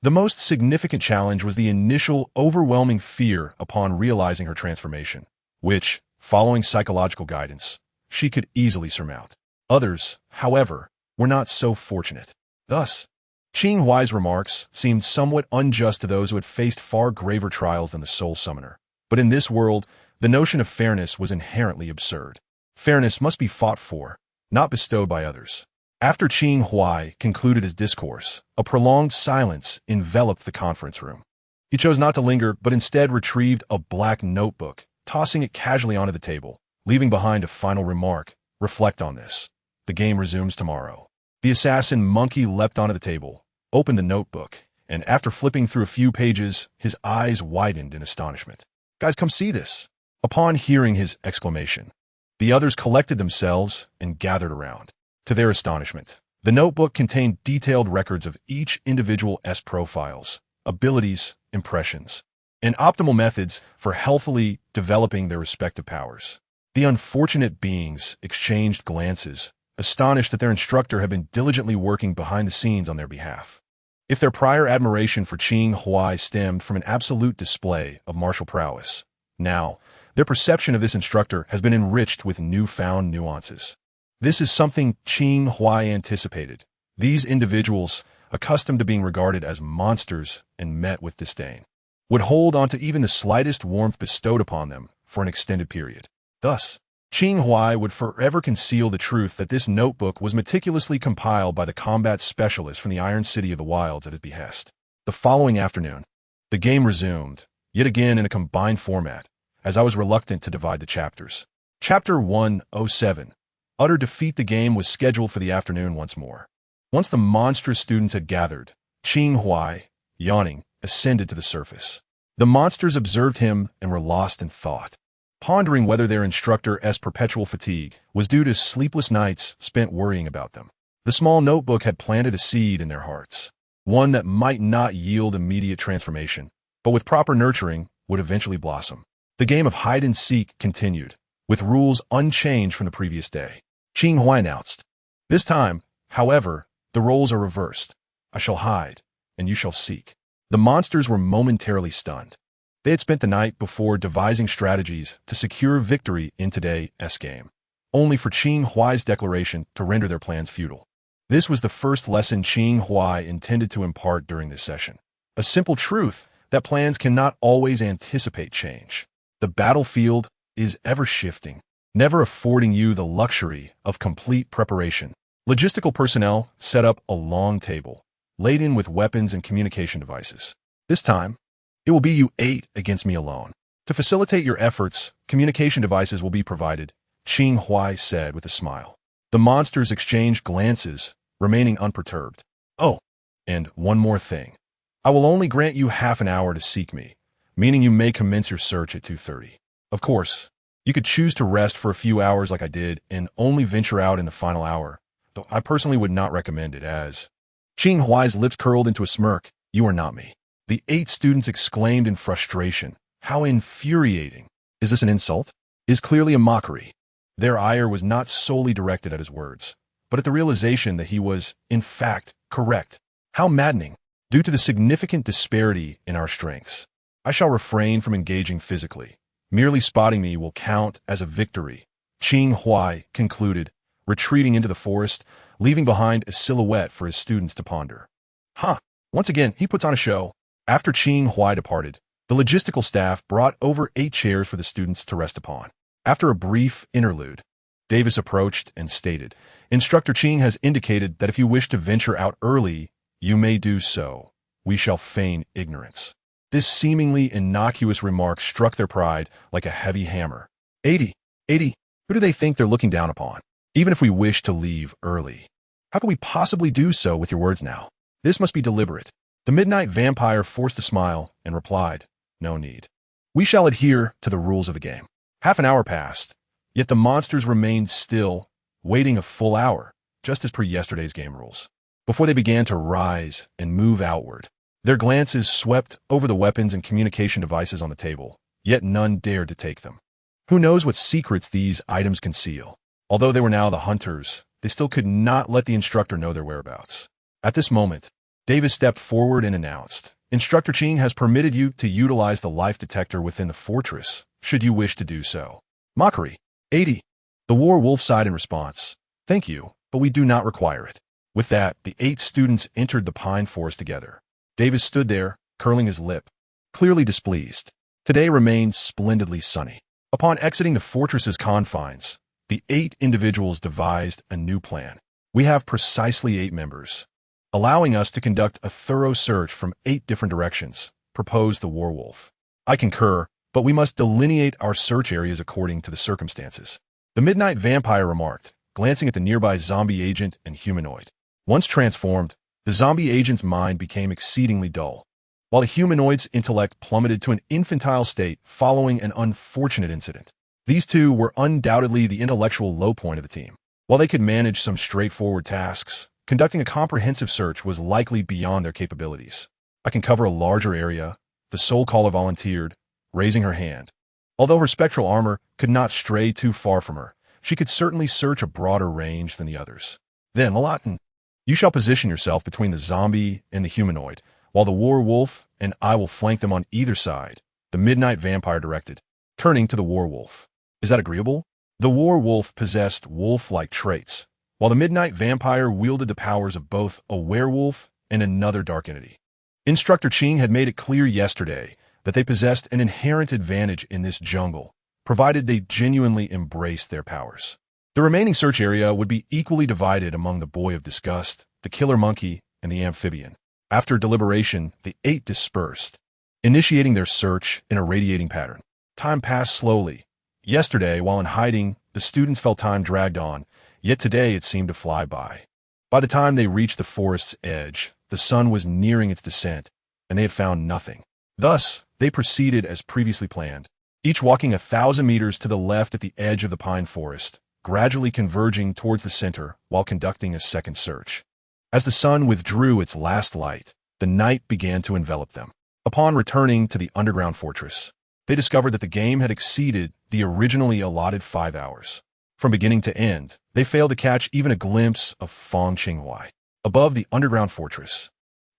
A: the most significant challenge was the initial overwhelming fear upon realizing her transformation, which, following psychological guidance, she could easily surmount. Others, however, were not so fortunate. Thus, Qing Huai's remarks seemed somewhat unjust to those who had faced far graver trials than the Soul Summoner. But in this world, the notion of fairness was inherently absurd. Fairness must be fought for, not bestowed by others. After Qing Huai concluded his discourse, a prolonged silence enveloped the conference room. He chose not to linger, but instead retrieved a black notebook, tossing it casually onto the table, leaving behind a final remark: reflect on this. The game resumes tomorrow. The assassin monkey leapt onto the table, opened the notebook, and after flipping through a few pages, his eyes widened in astonishment. Guys, come see this. Upon hearing his exclamation, the others collected themselves and gathered around. To their astonishment, the notebook contained detailed records of each individual's profiles, abilities, impressions, and optimal methods for healthily developing their respective powers. The unfortunate beings exchanged glances, astonished that their instructor had been diligently working behind the scenes on their behalf. If their prior admiration for Qing Huai stemmed from an absolute display of martial prowess, now, their perception of this instructor has been enriched with newfound nuances. This is something Qing Huai anticipated. These individuals, accustomed to being regarded as monsters and met with disdain, would hold on to even the slightest warmth bestowed upon them for an extended period. Thus, Qing Huai would forever conceal the truth that this notebook was meticulously compiled by the combat specialist from the Iron City of the Wilds at his behest. The following afternoon, the game resumed, yet again in a combined format, as I was reluctant to divide the chapters. Chapter 107, Utter Defeat. The game was scheduled for the afternoon once more. Once the monstrous students had gathered, Qing Huai, yawning, ascended to the surface. The monsters observed him and were lost in thought, pondering whether their instructor's perpetual fatigue was due to sleepless nights spent worrying about them. The small notebook had planted a seed in their hearts, one that might not yield immediate transformation, but with proper nurturing would eventually blossom. The game of hide-and-seek continued, with rules unchanged from the previous day. Qing Huai announced, "This time, however, the roles are reversed. I shall hide, and you shall seek." The monsters were momentarily stunned. They had spent the night before devising strategies to secure victory in today's game, only for Qing Huai's declaration to render their plans futile. This was the first lesson Qing Huai intended to impart during this session. A simple truth that plans cannot always anticipate change. The battlefield is ever shifting, never affording you the luxury of complete preparation. Logistical personnel set up a long table, laden with weapons and communication devices. This time, it will be you 8 against me alone. To facilitate your efforts, communication devices will be provided, Qing Huai said with a smile. The monsters exchanged glances, remaining unperturbed. Oh, and one more thing. I will only grant you half an hour to seek me, meaning you may commence your search at 2:30. Of course, you could choose to rest for a few hours like I did and only venture out in the final hour, though I personally would not recommend it as... Qing Huai's lips curled into a smirk. You are not me. The 8 students exclaimed in frustration. How infuriating. Is this an insult? It is clearly a mockery. Their ire was not solely directed at his words, but at the realization that he was, in fact, correct. How maddening. Due to the significant disparity in our strengths, I shall refrain from engaging physically. Merely spotting me will count as a victory, Qing Huai concluded, retreating into the forest, leaving behind a silhouette for his students to ponder. Once again, he puts on a show. After Qing Huai departed, the logistical staff brought over 8 chairs for the students to rest upon. After a brief interlude, Davis approached and stated, Instructor Qing has indicated that if you wish to venture out early, you may do so. We shall feign ignorance. This seemingly innocuous remark struck their pride like a heavy hammer. 80. Who do they think they're looking down upon? Even if we wish to leave early, how can we possibly do so with your words now? This must be deliberate. The midnight vampire forced a smile and replied, No need. We shall adhere to the rules of the game. Half an hour passed, yet the monsters remained still, waiting a full hour, just as per yesterday's game rules, before they began to rise and move outward. Their glances swept over the weapons and communication devices on the table, yet none dared to take them. Who knows what secrets these items conceal? Although they were now the hunters, they still could not let the instructor know their whereabouts. At this moment, Davis stepped forward and announced, Instructor Qing has permitted you to utilize the life detector within the fortress, should you wish to do so. Mockery. 80. The war wolf sighed in response. Thank you, but we do not require it. With that, the 8 students entered the pine forest together. Davis stood there, curling his lip, clearly displeased. Today remained splendidly sunny. Upon exiting the fortress's confines, the 8 individuals devised a new plan. We have precisely 8 members, allowing us to conduct a thorough search from 8 different directions, proposed the werewolf. I concur, but we must delineate our search areas according to the circumstances. The midnight vampire remarked, glancing at the nearby zombie agent and humanoid. Once transformed, the zombie agent's mind became exceedingly dull, while the humanoid's intellect plummeted to an infantile state following an unfortunate incident. These two were undoubtedly the intellectual low point of the team. While they could manage some straightforward tasks, conducting a comprehensive search was likely beyond their capabilities. I can cover a larger area, the soul caller volunteered, raising her hand. Although her spectral armor could not stray too far from her, she could certainly search a broader range than the others. Then, Malatin, you shall position yourself between the zombie and the humanoid, while the war wolf and I will flank them on either side, the midnight vampire directed, turning to the war wolf. Is that agreeable? The war wolf possessed wolf-like traits, while the midnight vampire wielded the powers of both a werewolf and another dark entity. Instructor Qing had made it clear yesterday that they possessed an inherent advantage in this jungle, provided they genuinely embraced their powers. The remaining search area would be equally divided among the Boy of Disgust, the Killer Monkey, and the Amphibian. After deliberation, the 8 dispersed, initiating their search in a radiating pattern. Time passed slowly. Yesterday, while in hiding, the students felt time dragged on, yet today it seemed to fly by. By the time they reached the forest's edge, the sun was nearing its descent, and they had found nothing. Thus, they proceeded as previously planned, each walking 1,000 meters to the left at the edge of the pine forest, gradually converging towards the center while conducting a second search. As the sun withdrew its last light, the night began to envelop them. Upon returning to the underground fortress, they discovered that the game had exceeded the originally allotted 5 hours. From beginning to end, they failed to catch even a glimpse of Qing Huai. Above the underground fortress,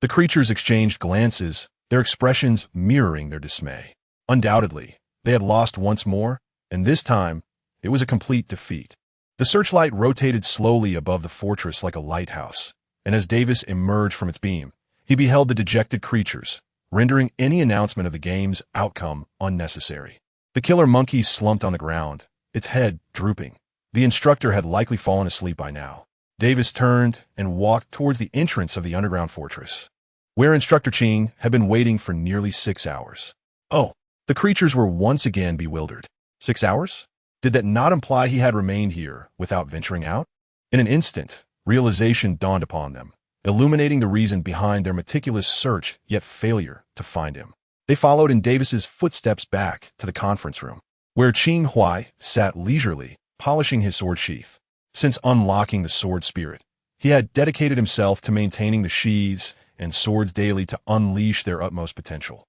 A: the creatures exchanged glances, their expressions mirroring their dismay. Undoubtedly, they had lost once more, and this time, it was a complete defeat. The searchlight rotated slowly above the fortress like a lighthouse, and as Davis emerged from its beam, he beheld the dejected creatures, rendering any announcement of the game's outcome unnecessary. The killer monkey slumped on the ground, its head drooping. The instructor had likely fallen asleep by now. Davis turned and walked towards the entrance of the underground fortress, where Instructor Qing had been waiting for nearly 6 hours. Oh, the creatures were once again bewildered. 6 hours? Did that not imply he had remained here without venturing out? In an instant, realization dawned upon them, illuminating the reason behind their meticulous search yet failure to find him. They followed in Davis's footsteps back to the conference room, where Qing Huai sat leisurely, polishing his sword sheath. Since unlocking the sword spirit, he had dedicated himself to maintaining the sheaths and swords daily to unleash their utmost potential.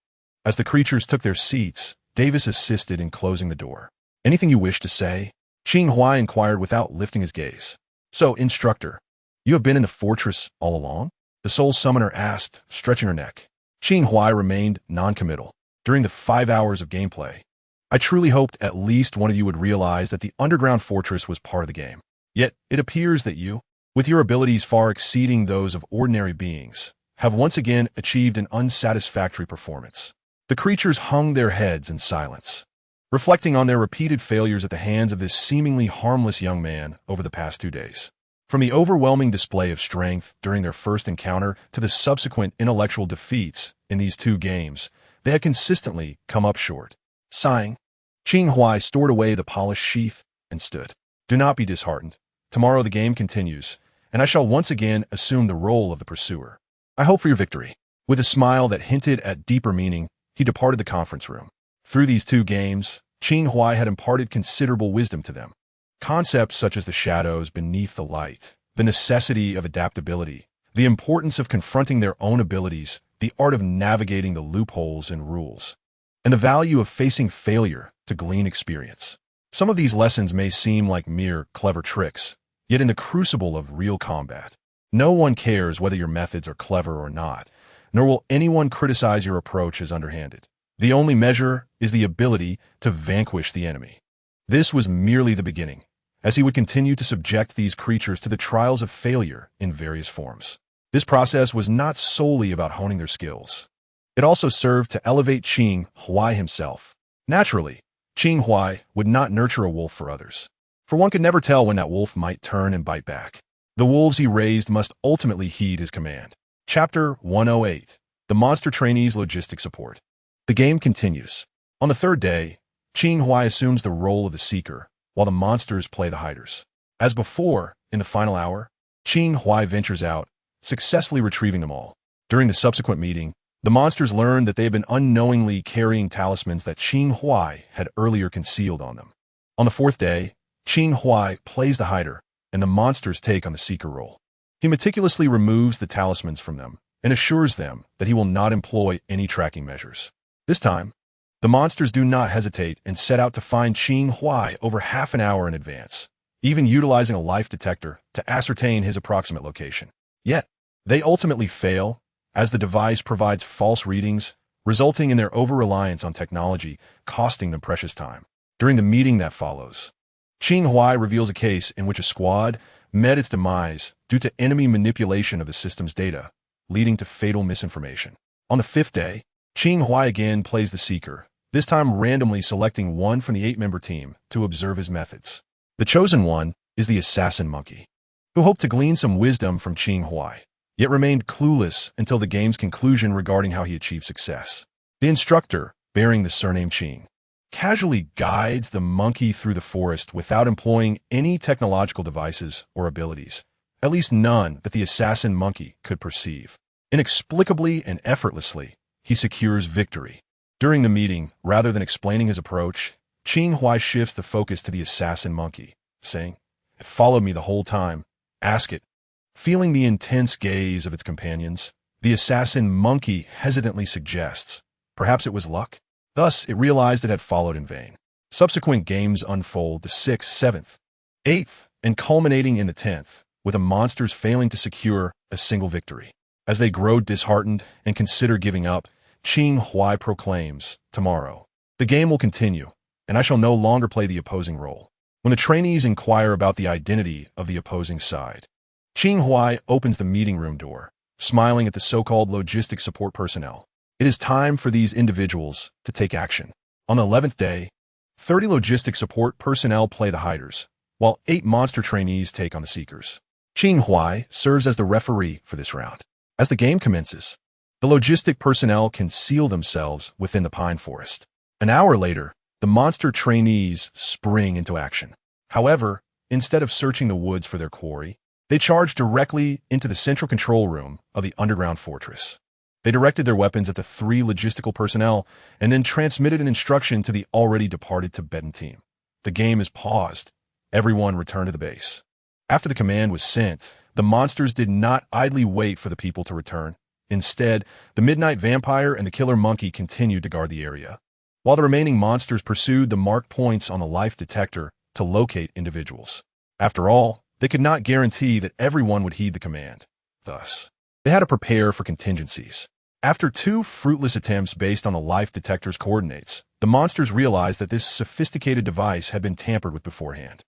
A: As the creatures took their seats, Davis assisted in closing the door. "Anything you wish to say?" Qing Huai inquired without lifting his gaze. "So, Instructor, you have been in the fortress all along?" the Soul Summoner asked, stretching her neck. Qing Huai remained non-committal. "During the 5 hours of gameplay, I truly hoped at least one of you would realize that the underground fortress was part of the game. Yet, it appears that you, with your abilities far exceeding those of ordinary beings, have once again achieved an unsatisfactory performance." The creatures hung their heads in silence, reflecting on their repeated failures at the hands of this seemingly harmless young man over the past 2 days. From the overwhelming display of strength during their first encounter to the subsequent intellectual defeats in these 2 games, they had consistently come up short. Sighing, Qing Huai stored away the polished sheath and stood. "Do not be disheartened. Tomorrow the game continues, and I shall once again assume the role of the pursuer. I hope for your victory." With a smile that hinted at deeper meaning, he departed the conference room. Through these 2 games, Qing Huai had imparted considerable wisdom to them. Concepts such as the shadows beneath the light, the necessity of adaptability, the importance of confronting their own abilities, the art of navigating the loopholes and rules, and the value of facing failure to glean experience. Some of these lessons may seem like mere clever tricks, yet in the crucible of real combat, no one cares whether your methods are clever or not, nor will anyone criticize your approach as underhanded. The only measure is the ability to vanquish the enemy. This was merely the beginning, as he would continue to subject these creatures to the trials of failure in various forms. This process was not solely about honing their skills. It also served to elevate Qing Huai himself. Naturally, Qing Huai would not nurture a wolf for others, for one could never tell when that wolf might turn and bite back. The wolves he raised must ultimately heed his command. Chapter 108. The Monster Trainees' Logistic Support. The game continues. On the 3rd day, Qing Huai assumes the role of the Seeker, while the monsters play the Hiders. As before, in the final hour, Qing Huai ventures out, successfully retrieving them all. During the subsequent meeting, the monsters learned that they had been unknowingly carrying talismans that Qing Huai had earlier concealed on them. On the 4th day, Qing Huai plays the Hider, and the monsters take on the Seeker role. He meticulously removes the talismans from them and assures them that he will not employ any tracking measures. This time, the monsters do not hesitate and set out to find Qing Huai over half an hour in advance, even utilizing a life detector to ascertain his approximate location. Yet, they ultimately fail, as the device provides false readings, resulting in their over-reliance on technology, costing them precious time. During the meeting that follows, Qing Huai reveals a case in which a squad met its demise due to enemy manipulation of the system's data, leading to fatal misinformation. On the 5th day, Qing Huai again plays the Seeker, this time randomly selecting one from the 8-member team to observe his methods. The chosen one is the Assassin Monkey, who hoped to glean some wisdom from Qing Huai, yet remained clueless until the game's conclusion regarding how he achieved success. The instructor, bearing the surname Qing, casually guides the monkey through the forest without employing any technological devices or abilities, at least none that the Assassin Monkey could perceive. Inexplicably and effortlessly, he secures victory. During the meeting, rather than explaining his approach, Qing Huai shifts the focus to the Assassin Monkey, saying, "It followed me the whole time. Ask it." Feeling the intense gaze of its companions, the Assassin Monkey hesitantly suggests, perhaps it was luck? Thus, it realized it had followed in vain. Subsequent games unfold the 6th, 7th, 8th, and culminating in the 10th, with the monsters failing to secure a single victory. As they grow disheartened and consider giving up, Qing Huai proclaims, "Tomorrow, the game will continue, and I shall no longer play the opposing role." When the trainees inquire about the identity of the opposing side, Qing Huai opens the meeting room door, smiling at the so-called logistic support personnel. It is time for these individuals to take action. On the 11th day, 30 logistic support personnel play the Hiders, while 8 monster trainees take on the Seekers. Qing Huai serves as the referee for this round. As the game commences, the logistic personnel conceal themselves within the pine forest. An hour later, the monster trainees spring into action. However, instead of searching the woods for their quarry, they charged directly into the central control room of the underground fortress. They directed their weapons at the 3 logistical personnel and then transmitted an instruction to the already departed Tibetan team. The game is paused. Everyone returned to the base. After the command was sent, the monsters did not idly wait for the people to return. Instead, the Midnight Vampire and the Killer Monkey continued to guard the area, while the remaining monsters pursued the marked points on the life detector to locate individuals. After all, they could not guarantee that everyone would heed the command. Thus, they had to prepare for contingencies. After 2 fruitless attempts based on the life detector's coordinates, the monsters realized that this sophisticated device had been tampered with beforehand.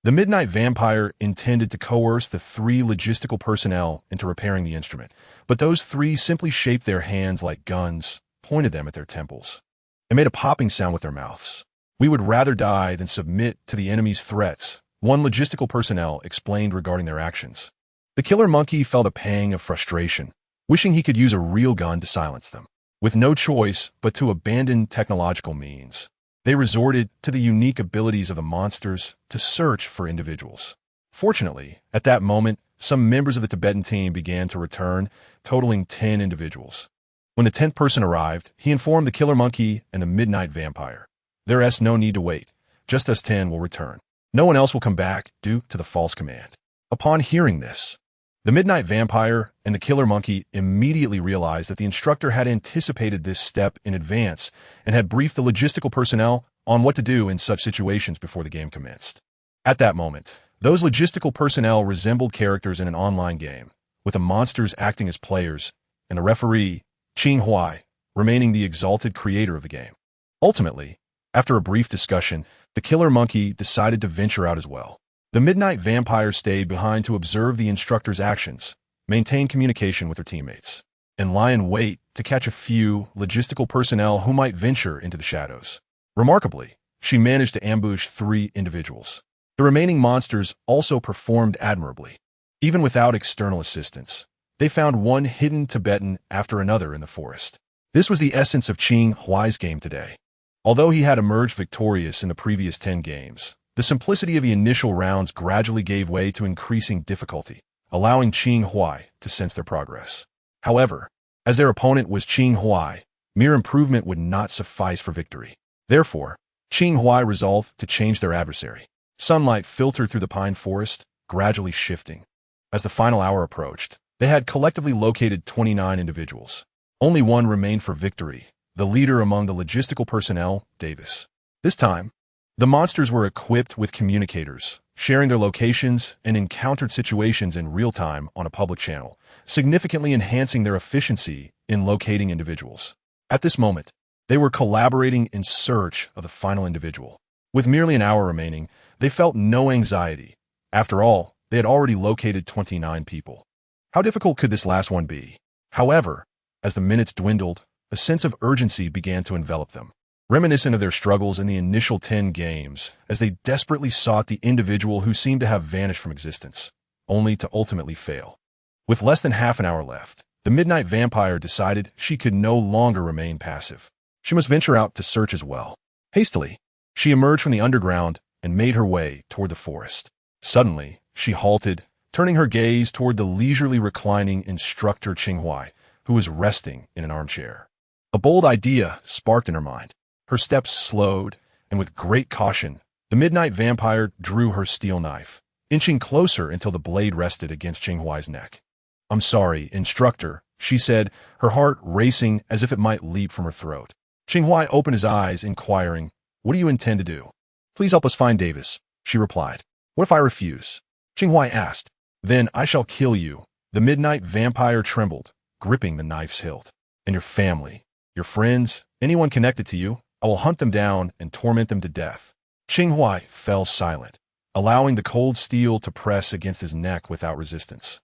A: The Midnight Vampire intended to coerce the 3 logistical personnel into repairing the instrument, but those 3 simply shaped their hands like guns, pointed them at their temples, and made a popping sound with their mouths. "We would rather die than submit to the enemy's threats," one logistical personnel explained regarding their actions. The Killer Monkey felt a pang of frustration, wishing he could use a real gun to silence them. With no choice but to abandon technological means, they resorted to the unique abilities of the monsters to search for individuals. Fortunately, at that moment, some members of the Tibetan team began to return, totaling 10 individuals. When the 10th person arrived, he informed the Killer Monkey and the Midnight Vampire, "There's no need to wait. Just us 10 will return. No one else will come back due to the false command." Upon hearing this, the Midnight Vampire and the Killer Monkey immediately realized that the instructor had anticipated this step in advance and had briefed the logistical personnel on what to do in such situations before the game commenced. At that moment, those logistical personnel resembled characters in an online game, with the monsters acting as players and the referee, Qing Huai, remaining the exalted creator of the game. Ultimately, after a brief discussion, the Killer Monkey decided to venture out as well. The Midnight Vampire stayed behind to observe the instructor's actions, maintain communication with her teammates, and lie in wait to catch a few logistical personnel who might venture into the shadows. Remarkably, she managed to ambush 3 individuals. The remaining monsters also performed admirably. Even without external assistance, they found one hidden Tibetan after another in the forest. This was the essence of Qing Huai's game today. Although he had emerged victorious in the previous 10 games, the simplicity of the initial rounds gradually gave way to increasing difficulty, allowing Qing Huai to sense their progress. However, as their opponent was Qing Huai, mere improvement would not suffice for victory. Therefore, Qing Huai resolved to change their adversary. Sunlight filtered through the pine forest, gradually shifting. As the final hour approached, they had collectively located 29 individuals. Only one remained for victory, the leader among the logistical personnel, Davis. This time, the monsters were equipped with communicators, sharing their locations and encountered situations in real time on a public channel, significantly enhancing their efficiency in locating individuals. At this moment, they were collaborating in search of the final individual. With merely an hour remaining, they felt no anxiety. After all, they had already located 29 people. How difficult could this last one be? However, as the minutes dwindled, a sense of urgency began to envelop them, reminiscent of their struggles in the initial 10 games, as they desperately sought the individual who seemed to have vanished from existence, only to ultimately fail. With less than half an hour left, the Midnight Vampire decided she could no longer remain passive. She must venture out to search as well. Hastily, she emerged from the underground and made her way toward the forest. Suddenly, she halted, turning her gaze toward the leisurely reclining instructor Qing Huai, who was resting in an armchair. A bold idea sparked in her mind. Her steps slowed, and with great caution, the Midnight Vampire drew her steel knife, inching closer until the blade rested against Qing Huai's neck. "I'm sorry, instructor," she said, her heart racing as if it might leap from her throat. Qing Huai opened his eyes, inquiring, "What do you intend to do?" "Please help us find Davis," she replied. "What if I refuse?" Qing Huai asked. "Then I shall kill you." The Midnight Vampire trembled, gripping the knife's hilt. "And your family, your friends, anyone connected to you, I will hunt them down and torment them to death." Qing Huai fell silent, allowing the cold steel to press against his neck without resistance,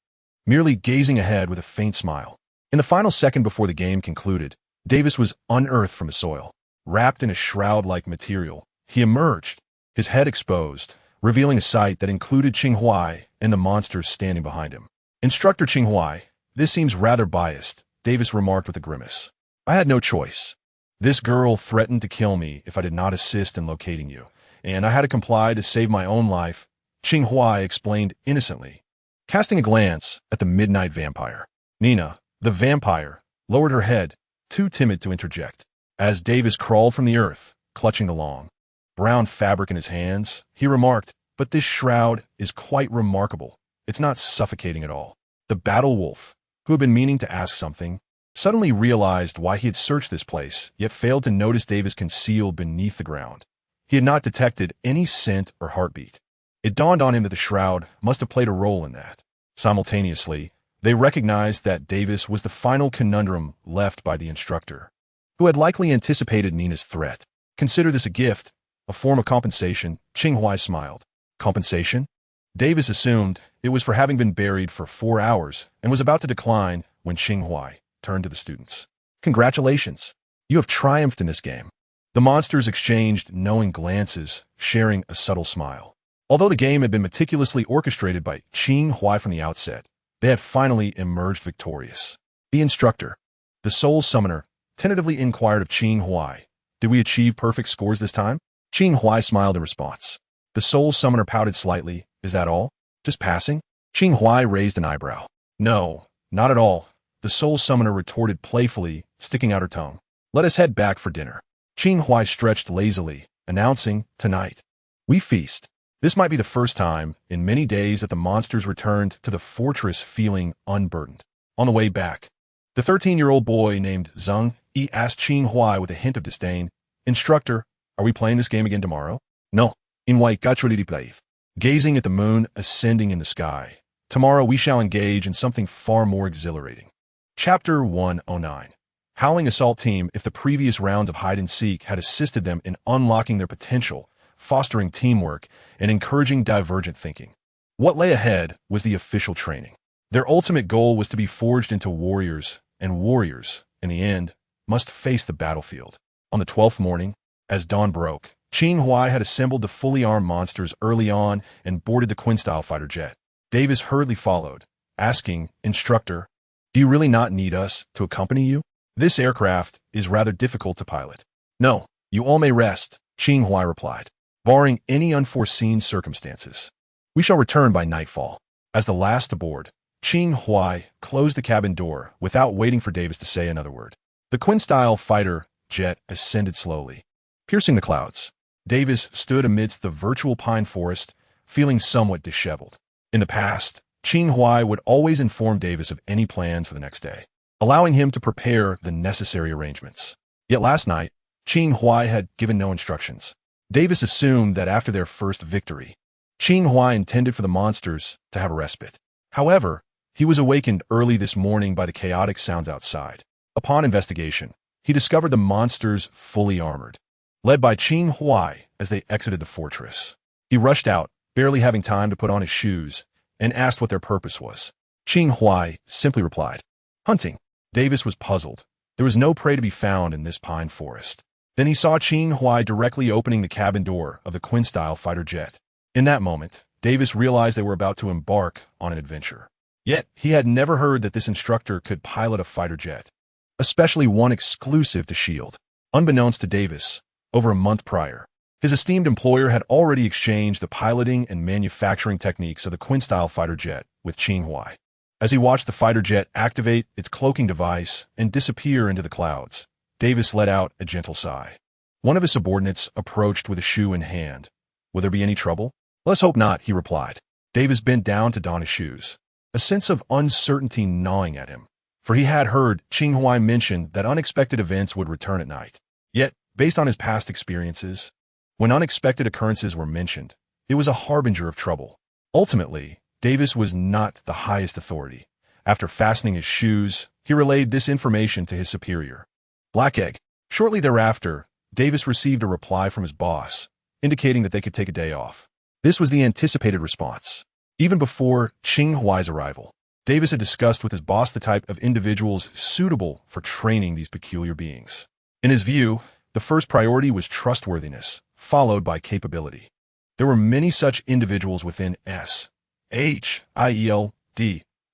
A: merely gazing ahead with a faint smile. In the final second before the game concluded, Davis was unearthed from the soil. Wrapped in a shroud-like material, he emerged, his head exposed, revealing a sight that included Qing Huai and the monsters standing behind him. Instructor Qing Huai, this seems rather biased, Davis remarked with a grimace. I had no choice. This girl threatened to kill me if I did not assist in locating you, and I had to comply to save my own life, Qing Huai explained innocently, casting a glance at the midnight vampire. Nina, the vampire, lowered her head, too timid to interject. As Davis crawled from the earth, clutching the long, brown fabric in his hands, he remarked, but this shroud is quite remarkable. It's not suffocating at all. The battle wolf, who had been meaning to ask something, suddenly realized why he had searched this place, yet failed to notice Davis concealed beneath the ground. He had not detected any scent or heartbeat. It dawned on him that the shroud must have played a role in that. Simultaneously, they recognized that Davis was the final conundrum left by the instructor, who had likely anticipated Nina's threat. Consider this a gift, a form of compensation, Qing Huai smiled. Compensation? Davis assumed it was for having been buried for 4 hours and was about to decline when Qing Huai turned to the students. Congratulations. You have triumphed in this game. The monsters exchanged knowing glances, sharing a subtle smile. Although the game had been meticulously orchestrated by Qing Huai from the outset, they had finally emerged victorious. The instructor, the soul summoner, tentatively inquired of Qing Huai, did we achieve perfect scores this time? Qing Huai smiled in response. The soul summoner pouted slightly. Is that all? Just passing? Qing Huai raised an eyebrow. No, not at all, the soul summoner retorted playfully, sticking out her tongue. Let us head back for dinner. Qing Huai stretched lazily, announcing, tonight, we feast. This might be the first time in many days that the monsters returned to the fortress feeling unburdened. On the way back, the 13-year-old boy named Zheng Yi asked Qing Huai with a hint of disdain, Instructor, are we playing this game again tomorrow? No. In White Gachuridi play. Gazing at the moon ascending in the sky. Tomorrow we shall engage in something far more exhilarating. Chapter 109. Howling Assault Team. If the previous rounds of hide-and-seek had assisted them in unlocking their potential, fostering teamwork, and encouraging divergent thinking, what lay ahead was the official training. Their ultimate goal was to be forged into warriors, and warriors, in the end, must face the battlefield. On the 12th morning, as dawn broke, Qing Huai had assembled the fully armed monsters early on and boarded the Quinn-style fighter jet. Davis hurriedly followed, asking, Instructor, do you really not need us to accompany you? This aircraft is rather difficult to pilot. No, you all may rest, Qing Huai replied, barring any unforeseen circumstances. We shall return by nightfall. As the last to board, Qing Huai closed the cabin door without waiting for Davis to say another word. The Quinn-style fighter jet ascended slowly, piercing the clouds. Davis stood amidst the virtual pine forest, feeling somewhat disheveled. In the past, Qing Huai would always inform Davis of any plans for the next day, allowing him to prepare the necessary arrangements. Yet last night, Qing Huai had given no instructions. Davis assumed that after their first victory, Qing Huai intended for the monsters to have a respite. However, he was awakened early this morning by the chaotic sounds outside. Upon investigation, he discovered the monsters fully armored, led by Qing Huai as they exited the fortress. He rushed out, barely having time to put on his shoes, and asked what their purpose was. Qing Huai simply replied, hunting. Davis was puzzled. There was no prey to be found in this pine forest. Then he saw Qing Huai directly opening the cabin door of the Quinn-style fighter jet. In that moment, Davis realized they were about to embark on an adventure. Yet, he had never heard that this instructor could pilot a fighter jet, especially one exclusive to S.H.I.E.L.D. Unbeknownst to Davis, over a month prior, his esteemed employer had already exchanged the piloting and manufacturing techniques of the Quinn-style fighter jet with Qing Huai. As he watched the fighter jet activate its cloaking device and disappear into the clouds, Davis let out a gentle sigh. One of his subordinates approached with a shoe in hand. Will there be any trouble? Let's hope not, he replied. Davis bent down to don his shoes, a sense of uncertainty gnawing at him, for he had heard Qing Huai mention that unexpected events would return at night. Yet, based on his past experiences, when unexpected occurrences were mentioned, it was a harbinger of trouble. Ultimately, Davis was not the highest authority. After fastening his shoes, he relayed this information to his superior, Black Egg. Shortly thereafter, Davis received a reply from his boss, indicating that they could take a day off. This was the anticipated response. Even before Qing Huai's arrival, Davis had discussed with his boss the type of individuals suitable for training these peculiar beings. In his view, the first priority was trustworthiness, followed by capability. There were many such individuals within S,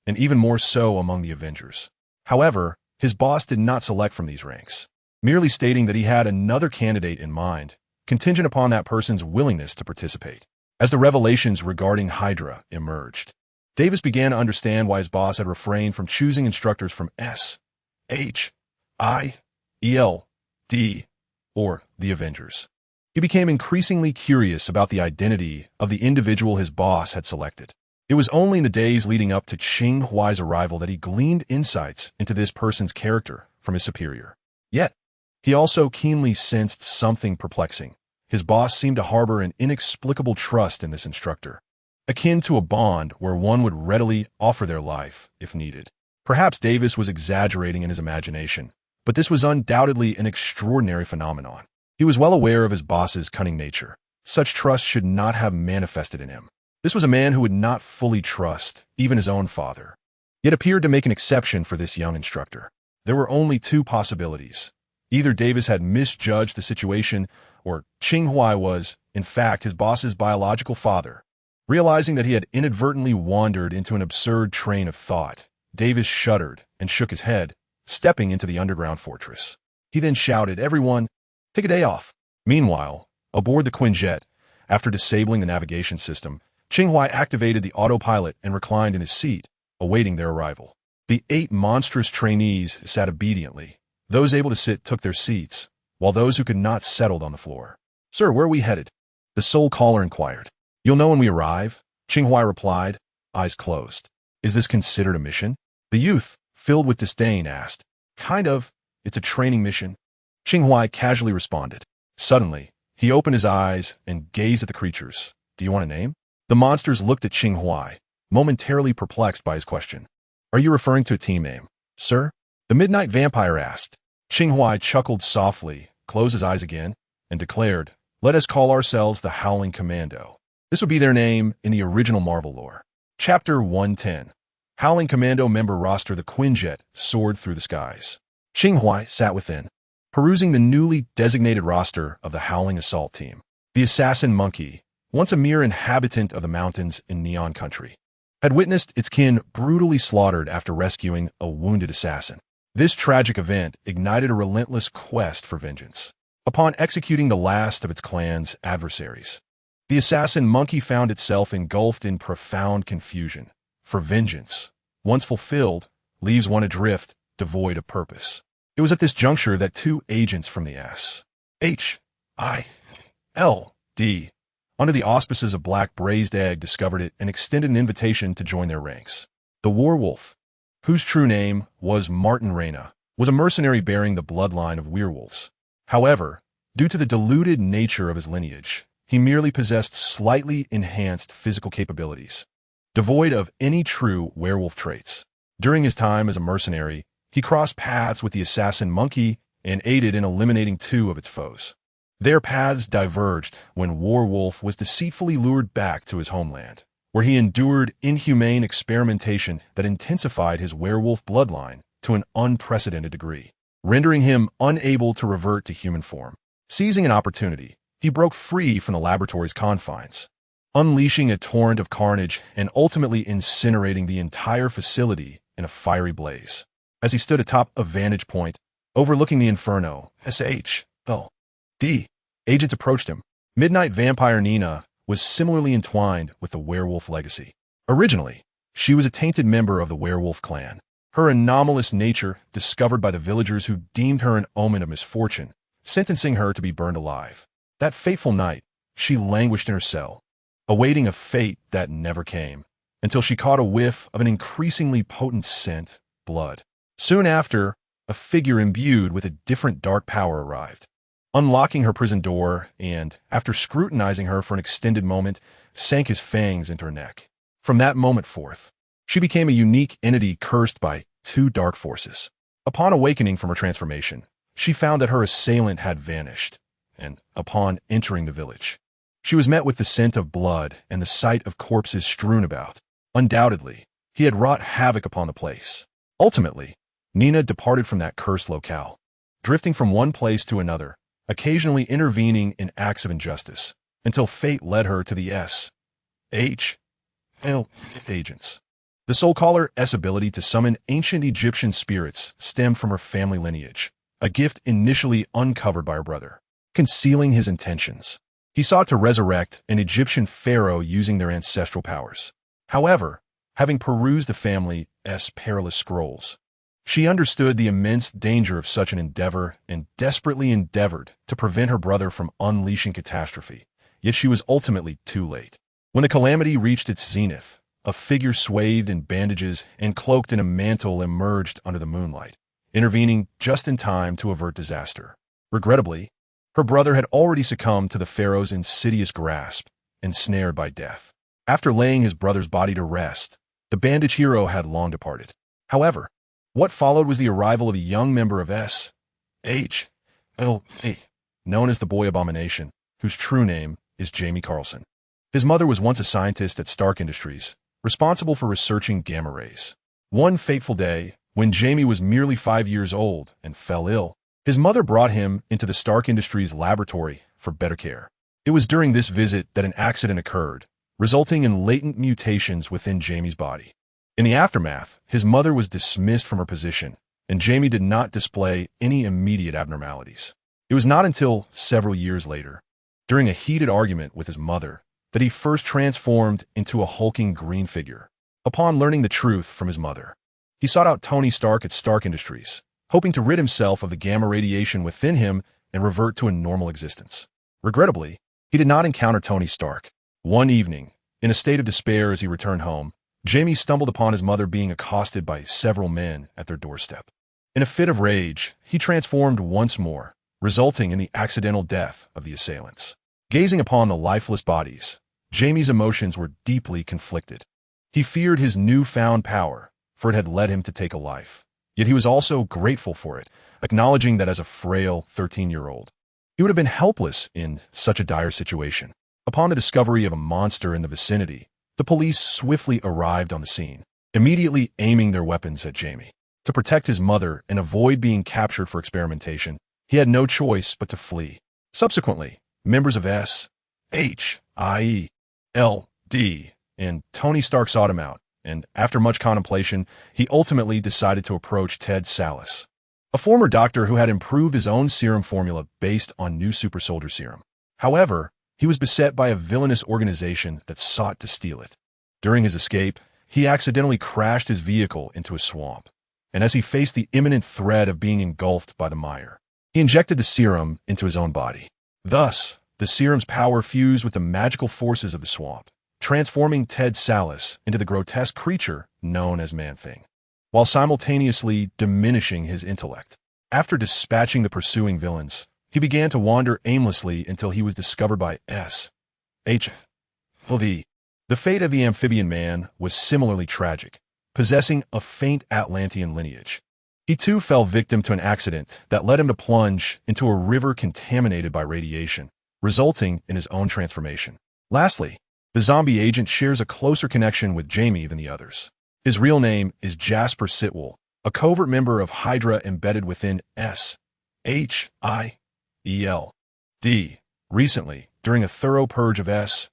A: and even more so among the Avengers. However, his boss did not select from these ranks, merely stating that he had another candidate in mind, contingent upon that person's willingness to participate. As the revelations regarding Hydra emerged, Davis began to understand why his boss had refrained from choosing instructors from SHIELD, or the Avengers. He became increasingly curious about the identity of the individual his boss had selected. It was only in the days leading up to Qing Huai's arrival that he gleaned insights into this person's character from his superior. Yet, he also keenly sensed something perplexing. His boss seemed to harbor an inexplicable trust in this instructor, akin to a bond where one would readily offer their life if needed. Perhaps Davis was exaggerating in his imagination, but this was undoubtedly an extraordinary phenomenon. He was well aware of his boss's cunning nature. Such trust should not have manifested in him. This was a man who would not fully trust even his own father, yet appeared to make an exception for this young instructor. There were only two possibilities. Either Davis had misjudged the situation, or Qing Huai was, in fact, his boss's biological father. Realizing that he had inadvertently wandered into an absurd train of thought, Davis shuddered and shook his head, stepping into the underground fortress. He then shouted, "Everyone, take a day off." Meanwhile, aboard the Quinjet, after disabling the navigation system, Qing Huai activated the autopilot and reclined in his seat, awaiting their arrival. The 8 monstrous trainees sat obediently. Those able to sit took their seats, while those who could not settled on the floor. "Sir, where are we headed?" the sole caller inquired. "You'll know when we arrive," Qing Huai replied, eyes closed. "Is this considered a mission?" The youth, filled with disdain, asked. "Kind of. It's a training mission," Qing Huai casually responded. Suddenly, he opened his eyes and gazed at the creatures. "Do you want a name?" The monsters looked at Qing Huai, momentarily perplexed by his question. "Are you referring to a team name, sir?" the midnight vampire asked. Qing Huai chuckled softly, closed his eyes again, and declared, "Let us call ourselves the Howling Commando." This would be their name in the original Marvel lore. Chapter 110. Howling Commando member roster. The Quinjet soared through the skies. Qing Huai sat within, perusing the newly designated roster of the Howling Assault Team. The Assassin Monkey, once a mere inhabitant of the mountains in Neon Country, had witnessed its kin brutally slaughtered after rescuing a wounded assassin. This tragic event ignited a relentless quest for vengeance. Upon executing the last of its clan's adversaries, the Assassin Monkey found itself engulfed in profound confusion. For vengeance, once fulfilled, leaves one adrift, devoid of purpose. It was at this juncture that 2 agents from the SHIELD, under the auspices of Black Braised Egg, discovered it and extended an invitation to join their ranks. The werewolf, whose true name was Martin Reyna, was a mercenary bearing the bloodline of werewolves. However, due to the diluted nature of his lineage, he merely possessed slightly enhanced physical capabilities, devoid of any true werewolf traits. During his time as a mercenary, he crossed paths with the Assassin Monkey and aided in eliminating 2 of its foes. Their paths diverged when Warwolf was deceitfully lured back to his homeland, where he endured inhumane experimentation that intensified his werewolf bloodline to an unprecedented degree, rendering him unable to revert to human form. Seizing an opportunity, he broke free from the laboratory's confines, unleashing a torrent of carnage and ultimately incinerating the entire facility in a fiery blaze. As he stood atop a vantage point, overlooking the inferno, agents approached him. Midnight Vampire Nina was similarly entwined with the werewolf legacy. Originally, she was a tainted member of the werewolf clan. Her anomalous nature discovered by the villagers who deemed her an omen of misfortune, sentencing her to be burned alive. That fateful night, she languished in her cell, awaiting a fate that never came, until she caught a whiff of an increasingly potent scent, blood. Soon after, a figure imbued with a different dark power arrived, unlocking her prison door and, after scrutinizing her for an extended moment, sank his fangs into her neck. From that moment forth, she became a unique entity cursed by 2 dark forces. Upon awakening from her transformation, she found that her assailant had vanished, and upon entering the village, she was met with the scent of blood and the sight of corpses strewn about. Undoubtedly, he had wrought havoc upon the place. Ultimately, Nina departed from that cursed locale, drifting from one place to another, occasionally intervening in acts of injustice, until fate led her to the SHIELD, agents. The Soul Caller's ability to summon ancient Egyptian spirits stemmed from her family lineage, a gift initially uncovered by her brother. Concealing his intentions, he sought to resurrect an Egyptian pharaoh using their ancestral powers. However, having perused the family's perilous scrolls, she understood the immense danger of such an endeavor and desperately endeavored to prevent her brother from unleashing catastrophe. Yet she was ultimately too late. When the calamity reached its zenith, a figure swathed in bandages and cloaked in a mantle emerged under the moonlight, intervening just in time to avert disaster. Regrettably, her brother had already succumbed to the pharaoh's insidious grasp, ensnared by death. After laying his brother's body to rest, the bandaged hero had long departed. However, what followed was the arrival of a young member of S.H.L.A., known as the Boy Abomination, whose true name is Jamie Carlson. His mother was once a scientist at Stark Industries, responsible for researching gamma rays. One fateful day, when Jamie was merely 5 years old and fell ill, his mother brought him into the Stark Industries laboratory for better care. It was during this visit that an accident occurred, resulting in latent mutations within Jamie's body. In the aftermath, his mother was dismissed from her position, and Jamie did not display any immediate abnormalities. It was not until several years later, during a heated argument with his mother, that he first transformed into a hulking green figure. Upon learning the truth from his mother, he sought out Tony Stark at Stark Industries, hoping to rid himself of the gamma radiation within him and revert to a normal existence. Regrettably, he did not encounter Tony Stark. One evening, in a state of despair as he returned home, Jamie stumbled upon his mother being accosted by several men at their doorstep. In a fit of rage, he transformed once more, resulting in the accidental death of the assailants. Gazing upon the lifeless bodies, Jamie's emotions were deeply conflicted. He feared his newfound power, for it had led him to take a life. Yet he was also grateful for it, acknowledging that as a frail 13-year-old, he would have been helpless in such a dire situation. Upon the discovery of a monster in the vicinity, the police swiftly arrived on the scene, immediately aiming their weapons at Jamie. To protect his mother and avoid being captured for experimentation, he had no choice but to flee. Subsequently, members of S.H.I.E.L.D. and Tony Stark sought him out, and after much contemplation, he ultimately decided to approach Ted Sallis, a former doctor who had improved his own serum formula based on new super soldier serum. However, he was beset by a villainous organization that sought to steal it. During his escape, he accidentally crashed his vehicle into a swamp, and as he faced the imminent threat of being engulfed by the mire, he injected the serum into his own body. Thus, the serum's power fused with the magical forces of the swamp, transforming Ted Sallis into the grotesque creature known as Man-Thing, while simultaneously diminishing his intellect. After dispatching the pursuing villains, he began to wander aimlessly until he was discovered by S.H.L.D. The fate of the amphibian man was similarly tragic, possessing a faint Atlantean lineage. He too fell victim to an accident that led him to plunge into a river contaminated by radiation, resulting in his own transformation. Lastly, the zombie agent shares a closer connection with Jamie than the others. His real name is Jasper Sitwell, a covert member of Hydra embedded within S.H.I.E.L.D. Recently, during a thorough purge of S.H.L.D.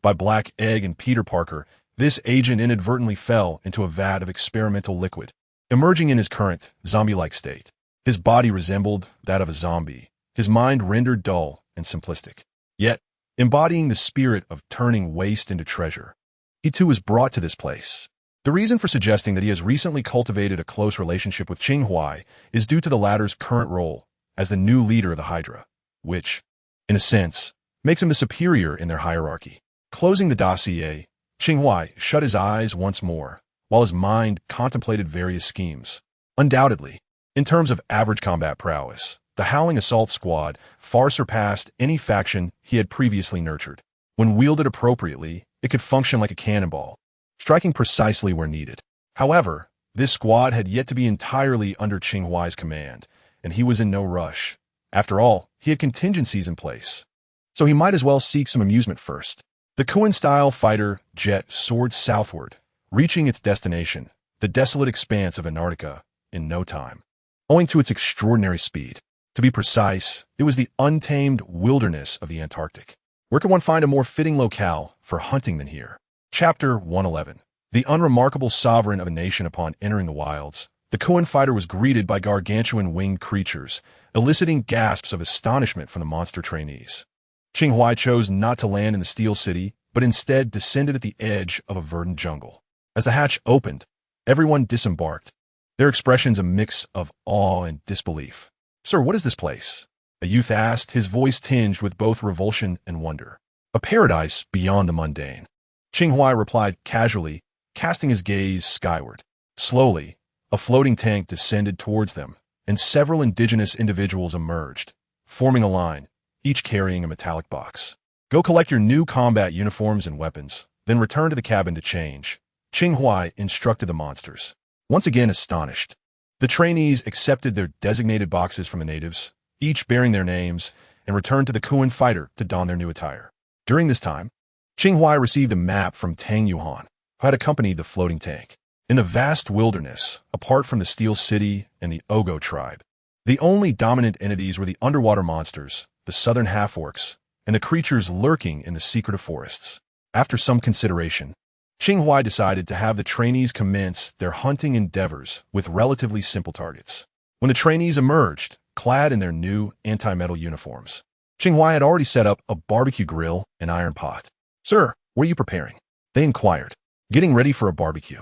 A: by Black Egg and Peter Parker, this agent inadvertently fell into a vat of experimental liquid, emerging in his current, zombie-like state. His body resembled that of a zombie, his mind rendered dull and simplistic. Yet, embodying the spirit of turning waste into treasure, he too was brought to this place. The reason for suggesting that he has recently cultivated a close relationship with Qing Huai is due to the latter's current role as the new leader of the Hydra, which, in a sense, makes him the superior in their hierarchy. Closing the dossier, Qing Huai shut his eyes once more, while his mind contemplated various schemes. Undoubtedly, in terms of average combat prowess, the Howling Assault Squad far surpassed any faction he had previously nurtured. When wielded appropriately, it could function like a cannonball, striking precisely where needed. However, this squad had yet to be entirely under Qing Huai's command, and he was in no rush. After all, he had contingencies in place, so he might as well seek some amusement first. The Kuan-style fighter jet soared southward, reaching its destination, the desolate expanse of Antarctica, in no time, owing to its extraordinary speed. To be precise, it was the untamed wilderness of the Antarctic. Where can one find a more fitting locale for for hunting than here. Chapter 111. The unremarkable sovereign of a nation. Upon entering the wilds, the Qing fighter was greeted by gargantuan winged creatures, eliciting gasps of astonishment from the monster trainees. Qing Huai chose not to land in the Steel City, but instead descended at the edge of a verdant jungle. As the hatch opened, everyone disembarked, their expressions a mix of awe and disbelief. "Sir, what is this place?" a youth asked, his voice tinged with both revulsion and wonder. "A paradise beyond the mundane," Qing Huai replied casually, casting his gaze skyward. Slowly, a floating tank descended towards them, and several indigenous individuals emerged, forming a line, each carrying a metallic box. "Go collect your new combat uniforms and weapons, then return to the cabin to change," Qing Huai instructed the monsters. Once again astonished, the trainees accepted their designated boxes from the natives, each bearing their names, and returned to the Qing fighter to don their new attire. During this time, Qing Huai received a map from Tang Yuan, who had accompanied the floating tank. In the vast wilderness, apart from the Steel City and the Ogo tribe, the only dominant entities were the underwater monsters, the southern half-orcs, and the creatures lurking in the secretive forests. After some consideration, Qing Huai decided to have the trainees commence their hunting endeavors with relatively simple targets. When the trainees emerged, clad in their new anti-metal uniforms, Qing Huai had already set up a barbecue grill and iron pot. "Sir, what are you preparing?" they inquired. "Getting ready for a barbecue.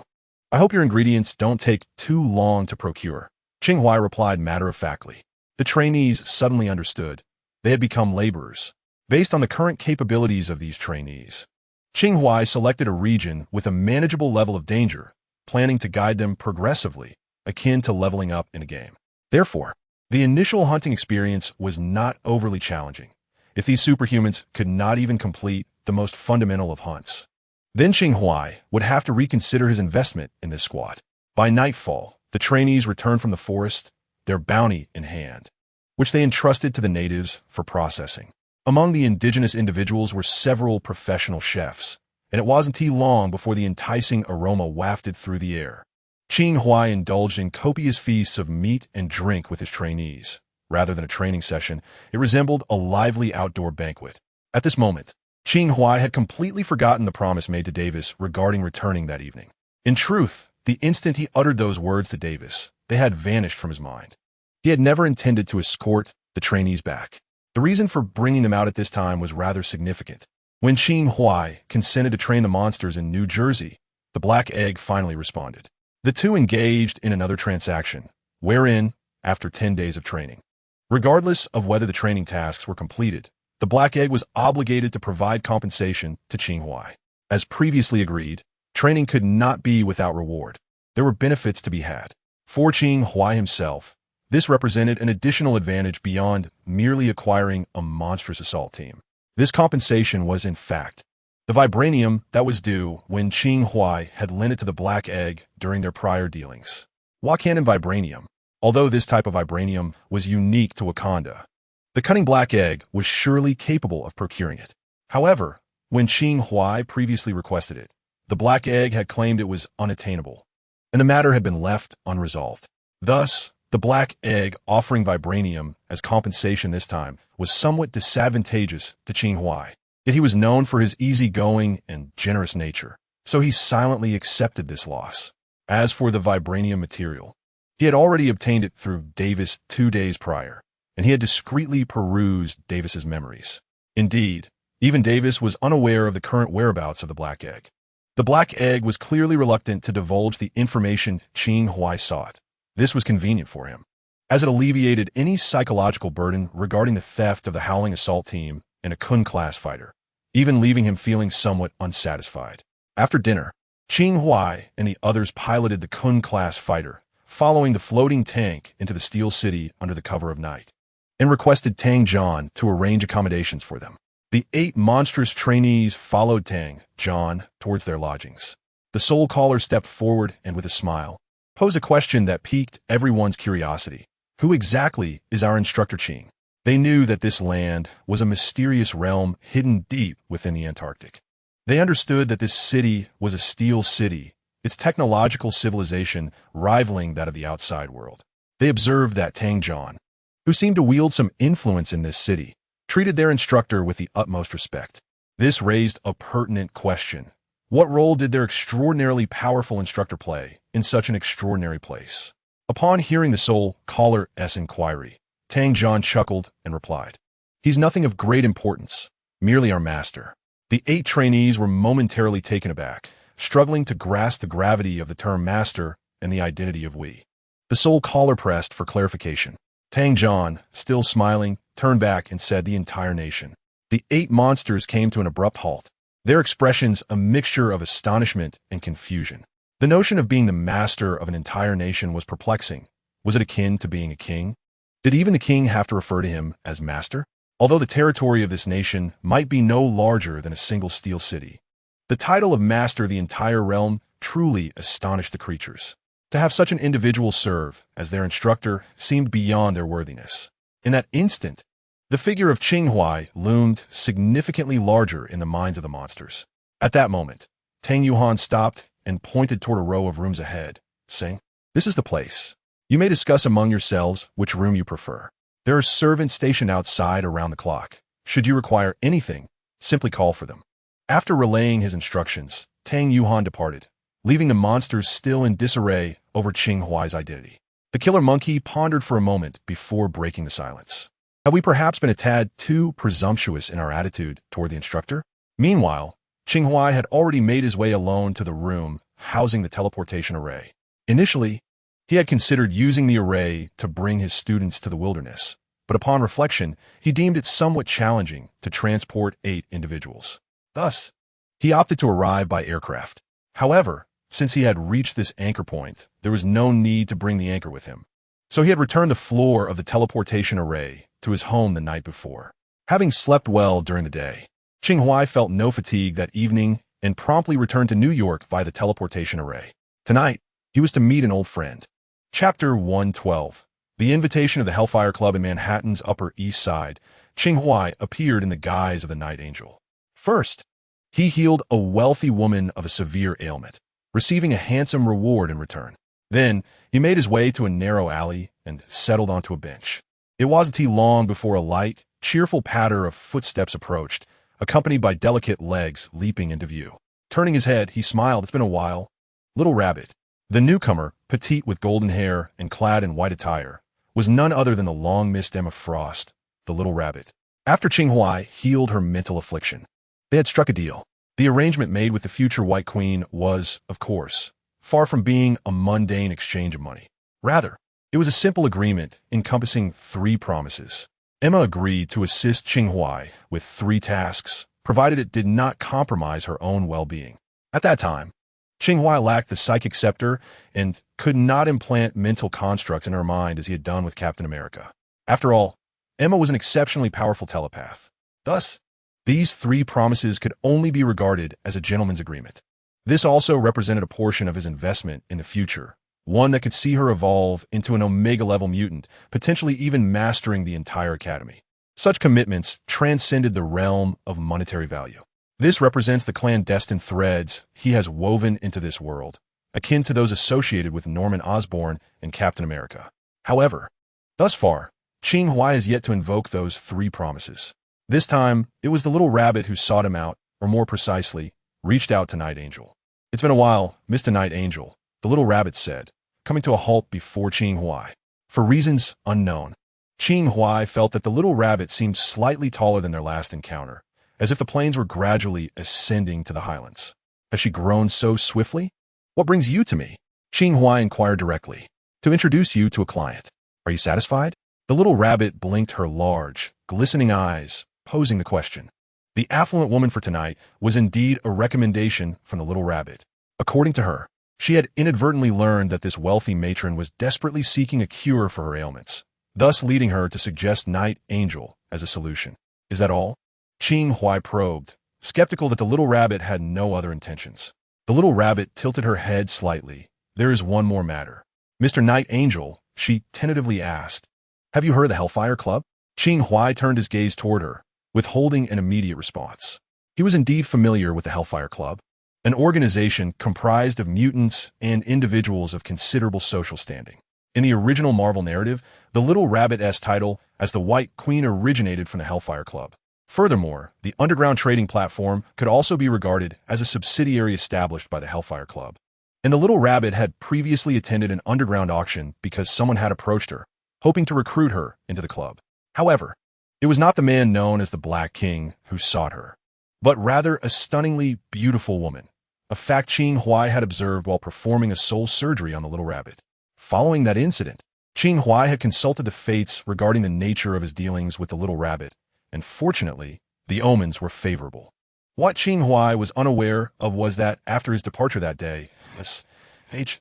A: I hope your ingredients don't take too long to procure," Qing Huai replied matter-of-factly. The trainees suddenly understood. They had become laborers. Based on the current capabilities of these trainees, Qing Huai selected a region with a manageable level of danger, planning to guide them progressively, akin to leveling up in a game. Therefore, the initial hunting experience was not overly challenging, if these superhumans could not even complete the most fundamental of hunts. Then Qing Huai would have to reconsider his investment in this squad. By nightfall, the trainees returned from the forest, their bounty in hand, which they entrusted to the natives for processing. Among the indigenous individuals were several professional chefs, and it wasn't too long before the enticing aroma wafted through the air. Qing Huai indulged in copious feasts of meat and drink with his trainees. Rather than a training session, it resembled a lively outdoor banquet. At this moment, Qing Huai had completely forgotten the promise made to Davis regarding returning that evening. In truth, the instant he uttered those words to Davis, they had vanished from his mind. He had never intended to escort the trainees back. The reason for bringing them out at this time was rather significant. When Qing Huai consented to train the monsters in New Jersey, the Black Egg finally responded. The two engaged in another transaction, wherein, after 10 days of training, regardless of whether the training tasks were completed, the Black Egg was obligated to provide compensation to Qing Huai. As previously agreed, training could not be without reward. There were benefits to be had. For Qing Huai himself, this represented an additional advantage beyond merely acquiring a monstrous assault team. This compensation was, in fact, the vibranium that was due when Qing Huai had lent it to the Black Egg during their prior dealings. Wakan vibranium. Although this type of vibranium was unique to Wakanda, the cunning Black Egg was surely capable of procuring it. However, when Qing Huai previously requested it, the Black Egg had claimed it was unattainable, and the matter had been left unresolved. Thus, the Black Egg offering vibranium as compensation this time was somewhat disadvantageous to Qing Huai. Yet he was known for his easygoing and generous nature, so he silently accepted this loss. As for the vibranium material, he had already obtained it through Davis 2 days prior, and he had discreetly perused Davis's memories. Indeed, even Davis was unaware of the current whereabouts of the Black Egg. The Black Egg was clearly reluctant to divulge the information Qing Huai sought. This was convenient for him, as it alleviated any psychological burden regarding the theft of the Howling Assault Team and a Kun-class fighter, even leaving him feeling somewhat unsatisfied. After dinner, Qing Huai and the others piloted the Kun-class fighter, following the floating tank into the Steel City under the cover of night, and requested Tang John to arrange accommodations for them. The 8 monstrous trainees followed Tang John towards their lodgings. The soul caller stepped forward and, with a smile, posed a question that piqued everyone's curiosity. Who exactly is our instructor Qing? They knew that this land was a mysterious realm hidden deep within the Antarctic. They understood that this city was a steel city, its technological civilization rivaling that of the outside world. They observed that Tang John, who seemed to wield some influence in this city, treated their instructor with the utmost respect. This raised a pertinent question. What role did their extraordinarily powerful instructor play in such an extraordinary place? Upon hearing the soul caller's inquiry, Tang Jian chuckled and replied, "He's nothing of great importance, merely our master." The 8 trainees were momentarily taken aback, struggling to grasp the gravity of the term master and the identity of we. The soul caller pressed for clarification. Tang Jian, still smiling, turned back and said the entire nation. The 8 monsters came to an abrupt halt, their expressions a mixture of astonishment and confusion. The notion of being the master of an entire nation was perplexing. Was it akin to being a king? Did even the king have to refer to him as master? Although the territory of this nation might be no larger than a single steel city, the title of master of the entire realm truly astonished the creatures. To have such an individual serve as their instructor seemed beyond their worthiness. In that instant, the figure of Qing Huai loomed significantly larger in the minds of the monsters. At that moment, Tang Yuhan stopped and pointed toward a row of rooms ahead, saying, "This is the place. You may discuss among yourselves which room you prefer. There are servants stationed outside around the clock. Should you require anything, simply call for them." After relaying his instructions, Tang Yuhan departed, leaving the monsters still in disarray over Qing Huai's identity. The killer monkey pondered for a moment before breaking the silence. Have we perhaps been a tad too presumptuous in our attitude toward the instructor? Meanwhile, Qing Huai had already made his way alone to the room housing the teleportation array. Initially, he had considered using the array to bring his students to the wilderness, but upon reflection, he deemed it somewhat challenging to transport 8 individuals. Thus, he opted to arrive by aircraft. However, since he had reached this anchor point, there was no need to bring the anchor with him. So he had returned the floor of the teleportation array to his home the night before. Having slept well during the day, Qing Huai felt no fatigue that evening and promptly returned to New York via the teleportation array. Tonight, he was to meet an old friend. Chapter 112. The invitation of the Hellfire Club in Manhattan's Upper East Side. Qing Huai appeared in the guise of the Night Angel. First, he healed a wealthy woman of a severe ailment, receiving a handsome reward in return. Then, he made his way to a narrow alley and settled onto a bench. It wasn't long before a light, cheerful patter of footsteps approached, accompanied by delicate legs leaping into view. Turning his head, he smiled. "It's been a while." Little Rabbit, the newcomer, petite with golden hair and clad in white attire, was none other than the long-missed Emma Frost, the Little Rabbit. After Qing Huai healed her mental affliction, they had struck a deal. The arrangement made with the future White Queen was, of course, far from being a mundane exchange of money. Rather, it was a simple agreement encompassing 3 promises. Emma agreed to assist Qing Huai with 3 tasks, provided it did not compromise her own well-being. At that time, Qing Huai lacked the psychic scepter and could not implant mental constructs in her mind as he had done with Captain America. After all, Emma was an exceptionally powerful telepath. Thus, these 3 promises could only be regarded as a gentleman's agreement. This also represented a portion of his investment in the future, one that could see her evolve into an Omega-level mutant, potentially even mastering the entire academy. Such commitments transcended the realm of monetary value. This represents the clandestine threads he has woven into this world, akin to those associated with Norman Osborn and Captain America. However, thus far, Qing Huai has yet to invoke those 3 promises. This time, it was the Little Rabbit who sought him out, or more precisely, reached out to Night Angel. "It's been a while, Mr. Night Angel," the Little Rabbit said, coming to a halt before Qing Huai. For reasons unknown, Qing Huai felt that the Little Rabbit seemed slightly taller than their last encounter, as if the plains were gradually ascending to the highlands. "Has she grown so swiftly? What brings you to me?" Qing Huai inquired directly. "To introduce you to a client. Are you satisfied?" The Little Rabbit blinked her large, glistening eyes, posing the question. The affluent woman for tonight was indeed a recommendation from the Little Rabbit. According to her, she had inadvertently learned that this wealthy matron was desperately seeking a cure for her ailments, thus leading her to suggest Night Angel as a solution. "Is that all?" Qing Huai probed, skeptical that the Little Rabbit had no other intentions. The Little Rabbit tilted her head slightly. "There is one more matter. Mr. Night Angel," she tentatively asked, "have you heard of the Hellfire Club?" Qing Huai turned his gaze toward her, withholding an immediate response. He was indeed familiar with the Hellfire Club, an organization comprised of mutants and individuals of considerable social standing. In the original Marvel narrative, the Little Rabbit's title as the White Queen originated from the Hellfire Club. Furthermore, the underground trading platform could also be regarded as a subsidiary established by the Hellfire Club. And the little rabbit had previously attended an underground auction because someone had approached her, hoping to recruit her into the club. However, it was not the man known as the Black King who sought her, but rather a stunningly beautiful woman, a fact Qing Huai had observed while performing a soul surgery on the little rabbit. Following that incident, Qing Huai had consulted the fates regarding the nature of his dealings with the little rabbit, and fortunately, the omens were favorable. What Qing Huai was unaware of was that after his departure that day, S.H.L.D.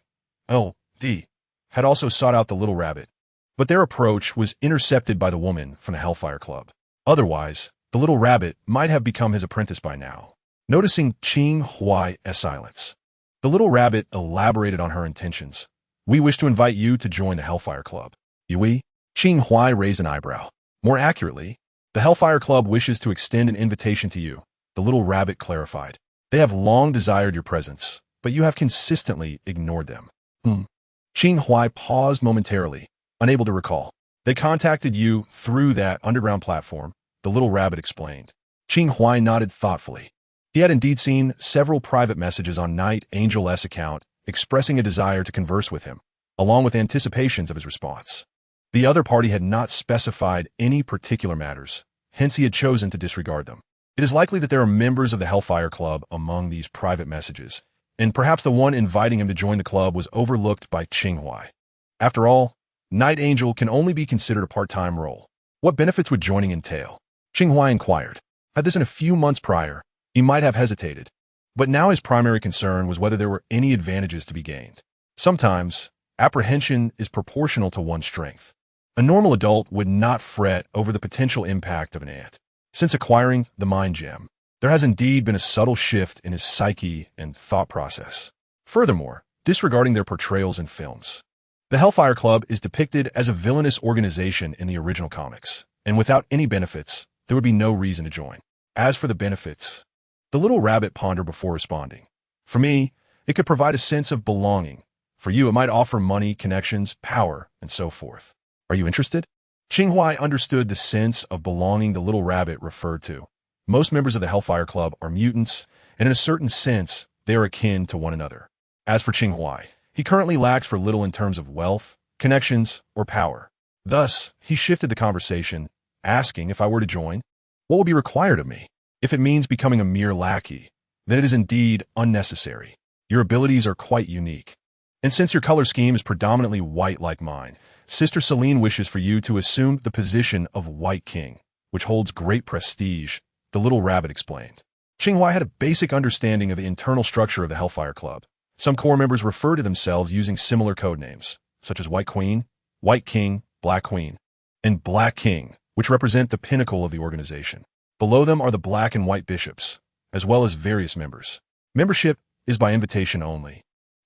A: had also sought out the little rabbit, but their approach was intercepted by the woman from the Hellfire Club. Otherwise, the little rabbit might have become his apprentice by now. Noticing Qing Huai's silence, the little rabbit elaborated on her intentions. We wish to invite you to join the Hellfire Club. Yui? Qing Huai raised an eyebrow. More accurately, the Hellfire Club wishes to extend an invitation to you, the little rabbit clarified. They have long desired your presence, but you have consistently ignored them. Qing Huai paused momentarily, unable to recall. They contacted you through that underground platform, the little rabbit explained. Qing Huai nodded thoughtfully. He had indeed seen several private messages on Night Angel's account expressing a desire to converse with him, along with anticipations of his response. The other party had not specified any particular matters, hence he had chosen to disregard them. It is likely that there are members of the Hellfire Club among these private messages, and perhaps the one inviting him to join the club was overlooked by Qing Huai. After all, Night Angel can only be considered a part-time role. What benefits would joining entail? Qing Huai inquired. Had this been a few months prior, he might have hesitated, but now his primary concern was whether there were any advantages to be gained. Sometimes, apprehension is proportional to one's strength. A normal adult would not fret over the potential impact of an ant. Since acquiring the mind gem, there has indeed been a subtle shift in his psyche and thought process. Furthermore, disregarding their portrayals in films, the Hellfire Club is depicted as a villainous organization in the original comics, and without any benefits, there would be no reason to join. As for the benefits, the little rabbit pondered before responding. For me, it could provide a sense of belonging. For you, it might offer money, connections, power, and so forth. Are you interested? Qing Huai understood the sense of belonging the little rabbit referred to. Most members of the Hellfire Club are mutants, and in a certain sense, they are akin to one another. As for Qing Huai, he currently lacks for little in terms of wealth, connections, or power. Thus, he shifted the conversation, asking if I were to join, what would be required of me? If it means becoming a mere lackey, then it is indeed unnecessary. Your abilities are quite unique. And since your color scheme is predominantly white like mine, Sister Celine wishes for you to assume the position of White King, which holds great prestige, the little rabbit explained. Qing Huai had a basic understanding of the internal structure of the Hellfire Club. Some core members refer to themselves using similar code names, such as White Queen, White King, Black Queen, and Black King, which represent the pinnacle of the organization. Below them are the Black and White bishops, as well as various members. Membership is by invitation only,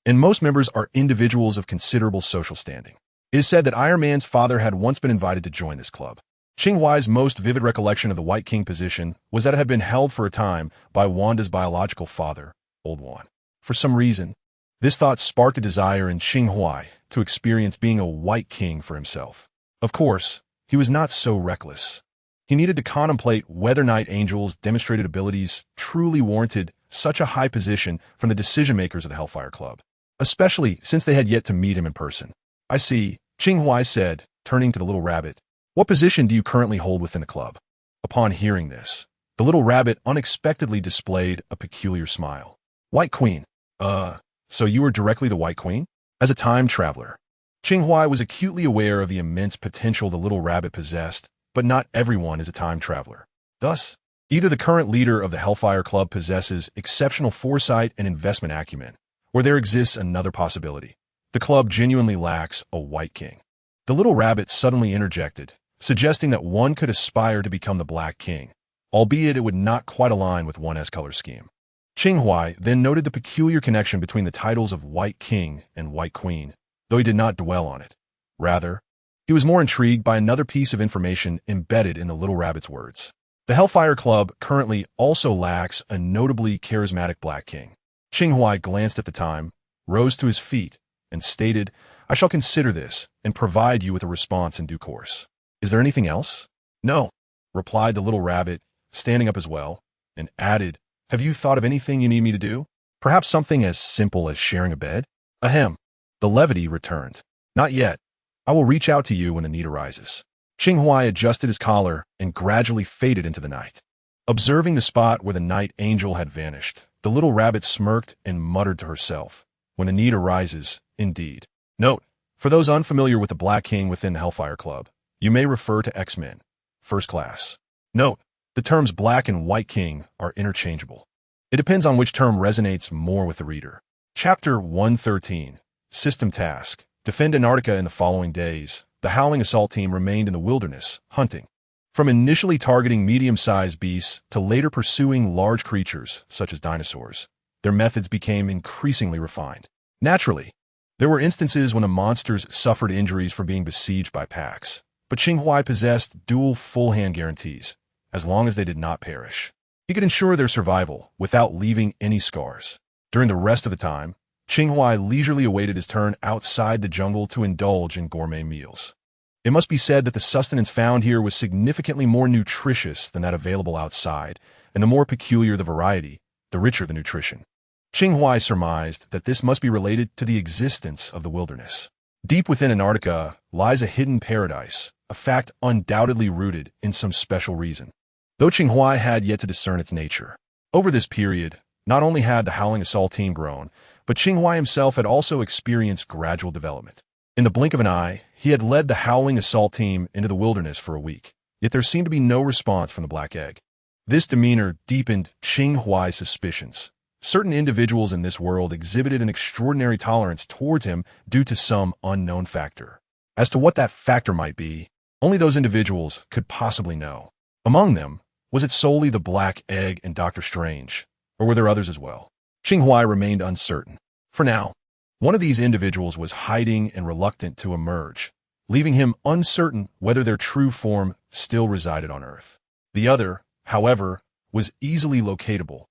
A: and most members are individuals of considerable social standing. It is said that Iron Man's father had once been invited to join this club. Qing Huai's most vivid recollection of the White King position was that it had been held for a time by Wanda's biological father, Old Wan. For some reason, this thought sparked a desire in Qing Huai to experience being a White King for himself. Of course, he was not so reckless. He needed to contemplate whether Night Angel's demonstrated abilities truly warranted such a high position from the decision-makers of the Hellfire Club, especially since they had yet to meet him in person. I see, Qing Huai said, turning to the little rabbit. What position do you currently hold within the club? Upon hearing this, the little rabbit unexpectedly displayed a peculiar smile. White Queen. So you are directly the White Queen? As a time traveler, Qing Huai was acutely aware of the immense potential the little rabbit possessed, but not everyone is a time traveler. Thus, either the current leader of the Hellfire Club possesses exceptional foresight and investment acumen, or there exists another possibility. The club genuinely lacks a White King. The little rabbit suddenly interjected, suggesting that one could aspire to become the Black King, albeit it would not quite align with one's color scheme. Qing Huai then noted the peculiar connection between the titles of White King and White Queen, though he did not dwell on it. Rather, he was more intrigued by another piece of information embedded in the little rabbit's words. The Hellfire Club currently also lacks a notably charismatic Black King. Qing Huai glanced at the time, rose to his feet, and stated, I shall consider this and provide you with a response in due course. Is there anything else? No, replied the little rabbit, standing up as well, and added, "Have you thought of anything you need me to do? Perhaps something as simple as sharing a bed?" Ahem. The levity returned. "Not yet. I will reach out to you when the need arises." Qing Huai adjusted his collar and gradually faded into the night. Observing the spot where the night angel had vanished, the little rabbit smirked and muttered to herself, "When a need arises, indeed." Note: for those unfamiliar with the Black King within the Hellfire Club, you may refer to X-Men, First Class. Note: the terms Black and White King are interchangeable. It depends on which term resonates more with the reader. Chapter 113. System Task. Defend Antarctica in the following days. The Howling Assault Team remained in the wilderness, hunting. From initially targeting medium-sized beasts to later pursuing large creatures, such as dinosaurs, their methods became increasingly refined. Naturally, there were instances when the monsters suffered injuries from being besieged by packs, but Qing Huai possessed dual full-hand guarantees, as long as they did not perish. He could ensure their survival without leaving any scars. During the rest of the time, Qing Huai leisurely awaited his turn outside the jungle to indulge in gourmet meals. It must be said that the sustenance found here was significantly more nutritious than that available outside, and the more peculiar the variety, the richer the nutrition. Qing Huai surmised that this must be related to the existence of the wilderness. Deep within Antarctica lies a hidden paradise, a fact undoubtedly rooted in some special reason, though Qing Huai had yet to discern its nature. Over this period, not only had the Howling Assault Team grown, but Qing Huai himself had also experienced gradual development. In the blink of an eye, he had led the Howling Assault Team into the wilderness for a week, yet there seemed to be no response from the Black Egg. This demeanor deepened Qing Huai's suspicions. Certain individuals in this world exhibited an extraordinary tolerance towards him due to some unknown factor. As to what that factor might be, only those individuals could possibly know. Among them, was it solely the Black Egg and Dr. Strange, or were there others as well? Qing Huai remained uncertain. For now, one of these individuals was hiding and reluctant to emerge, leaving him uncertain whether their true form still resided on Earth. The other, however, was easily locatable.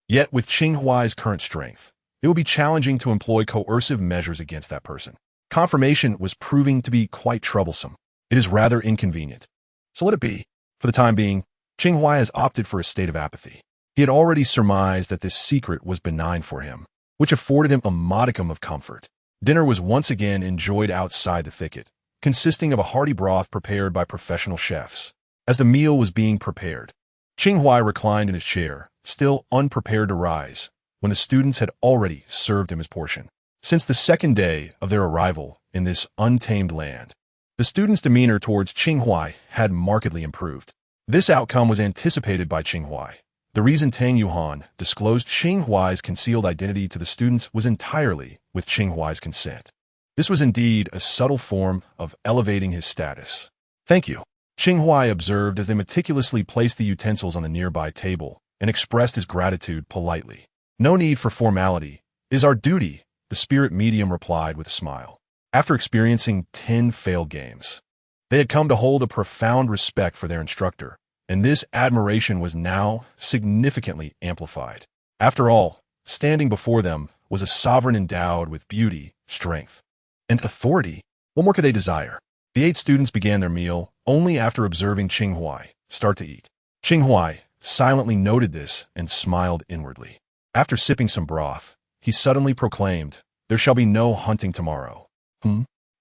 A: Yet with Qing Huai's current strength, it would be challenging to employ coercive measures against that person. Confirmation was proving to be quite troublesome. It is rather inconvenient. So let it be. For the time being, Qing Huai has opted for a state of apathy. He had already surmised that this secret was benign for him, which afforded him a modicum of comfort. Dinner was once again enjoyed outside the thicket, consisting of a hearty broth prepared by professional chefs. As the meal was being prepared, Qing Huai reclined in his chair, still unprepared to rise, when the students had already served him his portion. Since the second day of their arrival in this untamed land, the students' demeanor towards Qing Huai had markedly improved. This outcome was anticipated by Qing Huai. The reason Tang Yuhan disclosed Qing Huai's concealed identity to the students was entirely with Qing Huai's consent. This was indeed a subtle form of elevating his status. "Thank you," Qing Huai observed as they meticulously placed the utensils on the nearby table and expressed his gratitude politely. "No need for formality. It is our duty," the spirit medium replied with a smile. After experiencing 10 failed games, they had come to hold a profound respect for their instructor, and this admiration was now significantly amplified. After all, standing before them was a sovereign endowed with beauty, strength, and authority. What more could they desire? The 8 students began their meal only after observing Qing Huai start to eat. Qing Huai silently noted this and smiled inwardly. After sipping some broth, he suddenly proclaimed, "There shall be no hunting tomorrow."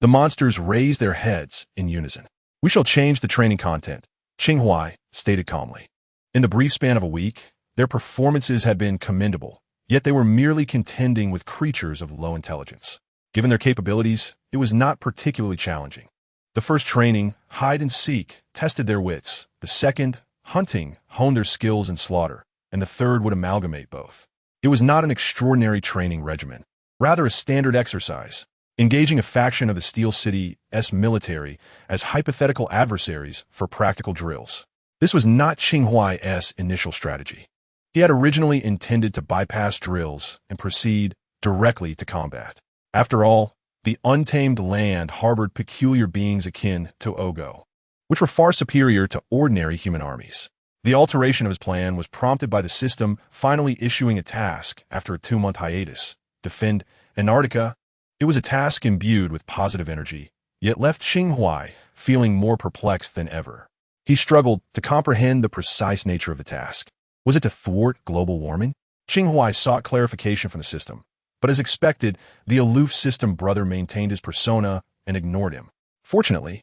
A: The monsters raised their heads in unison. "We shall change the training content," Qing Huai stated calmly. In the brief span of a week, their performances had been commendable, yet they were merely contending with creatures of low intelligence. Given their capabilities, it was not particularly challenging. The first training, hide and seek, tested their wits. The second, hunting, honed their skills in slaughter, and the third would amalgamate both. It was not an extraordinary training regimen, rather a standard exercise, engaging a faction of the Steel City's military as hypothetical adversaries for practical drills. This was not Qing Huai's initial strategy. He had originally intended to bypass drills and proceed directly to combat. After all, the untamed land harbored peculiar beings akin to Ogo, which were far superior to ordinary human armies. The alteration of his plan was prompted by the system finally issuing a task after a 2-month hiatus: defend Antarctica. It was a task imbued with positive energy, yet left Qing Huai feeling more perplexed than ever. He struggled to comprehend the precise nature of the task. Was it to thwart global warming? Qing Huai sought clarification from the system, but as expected, the aloof system brother maintained his persona and ignored him. Fortunately,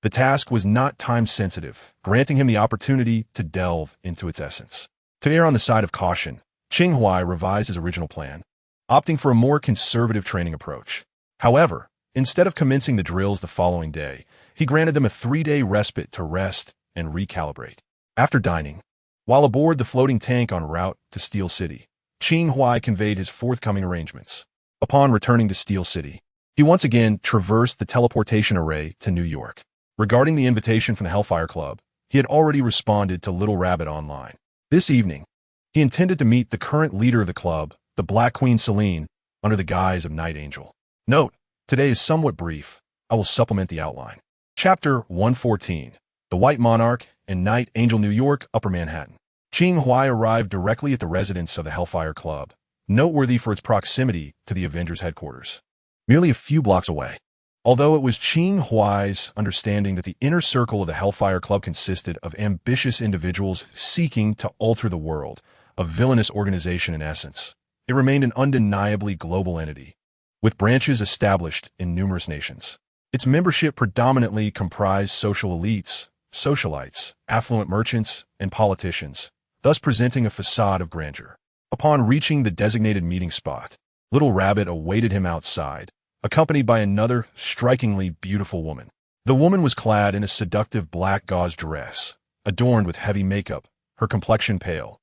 A: the task was not time-sensitive, granting him the opportunity to delve into its essence. To err on the side of caution, Qing Huai revised his original plan, opting for a more conservative training approach. However, instead of commencing the drills the following day, he granted them a 3-day respite to rest and recalibrate. After dining, while aboard the floating tank en route to Steel City, Qing Huai conveyed his forthcoming arrangements. Upon returning to Steel City, he once again traversed the teleportation array to New York. Regarding the invitation from the Hellfire Club, he had already responded to Little Rabbit online. This evening, he intended to meet the current leader of the club, the Black Queen Celine, under the guise of Night Angel. Note, today is somewhat brief. I will supplement the outline. Chapter 114, The White Monarch and Night Angel, New York, Upper Manhattan. Qing Huai arrived directly at the residence of the Hellfire Club, noteworthy for its proximity to the Avengers headquarters, merely a few blocks away. Although it was Qing Huai's understanding that the inner circle of the Hellfire Club consisted of ambitious individuals seeking to alter the world, a villainous organization in essence, it remained an undeniably global entity, with branches established in numerous nations. Its membership predominantly comprised social elites, socialites, affluent merchants, and politicians, thus presenting a facade of grandeur. Upon reaching the designated meeting spot, Little Rabbit awaited him outside, accompanied by another strikingly beautiful woman. The woman was clad in a seductive black gauze dress, adorned with heavy makeup, her complexion pale,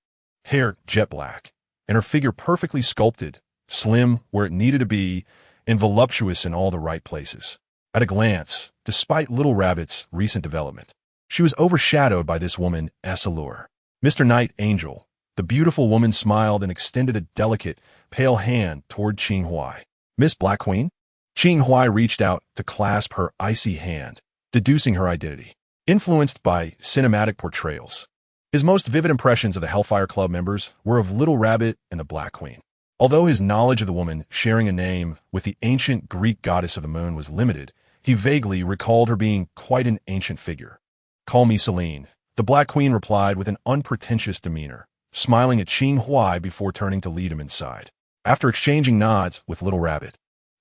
A: hair jet black, and her figure perfectly sculpted, slim where it needed to be, and voluptuous in all the right places. At a glance, despite Little Rabbit's recent development, she was overshadowed by this woman's allure. Mr. Night Angel, the beautiful woman smiled and extended a delicate, pale hand toward Qing Huai. Miss Black Queen? Qing Huai reached out to clasp her icy hand, deducing her identity. Influenced by cinematic portrayals, his most vivid impressions of the Hellfire Club members were of Little Rabbit and the Black Queen. Although his knowledge of the woman sharing a name with the ancient Greek goddess of the moon was limited, he vaguely recalled her being quite an ancient figure. Call me Celine, the Black Queen replied with an unpretentious demeanor, smiling at Qing Huai before turning to lead him inside. After exchanging nods with Little Rabbit,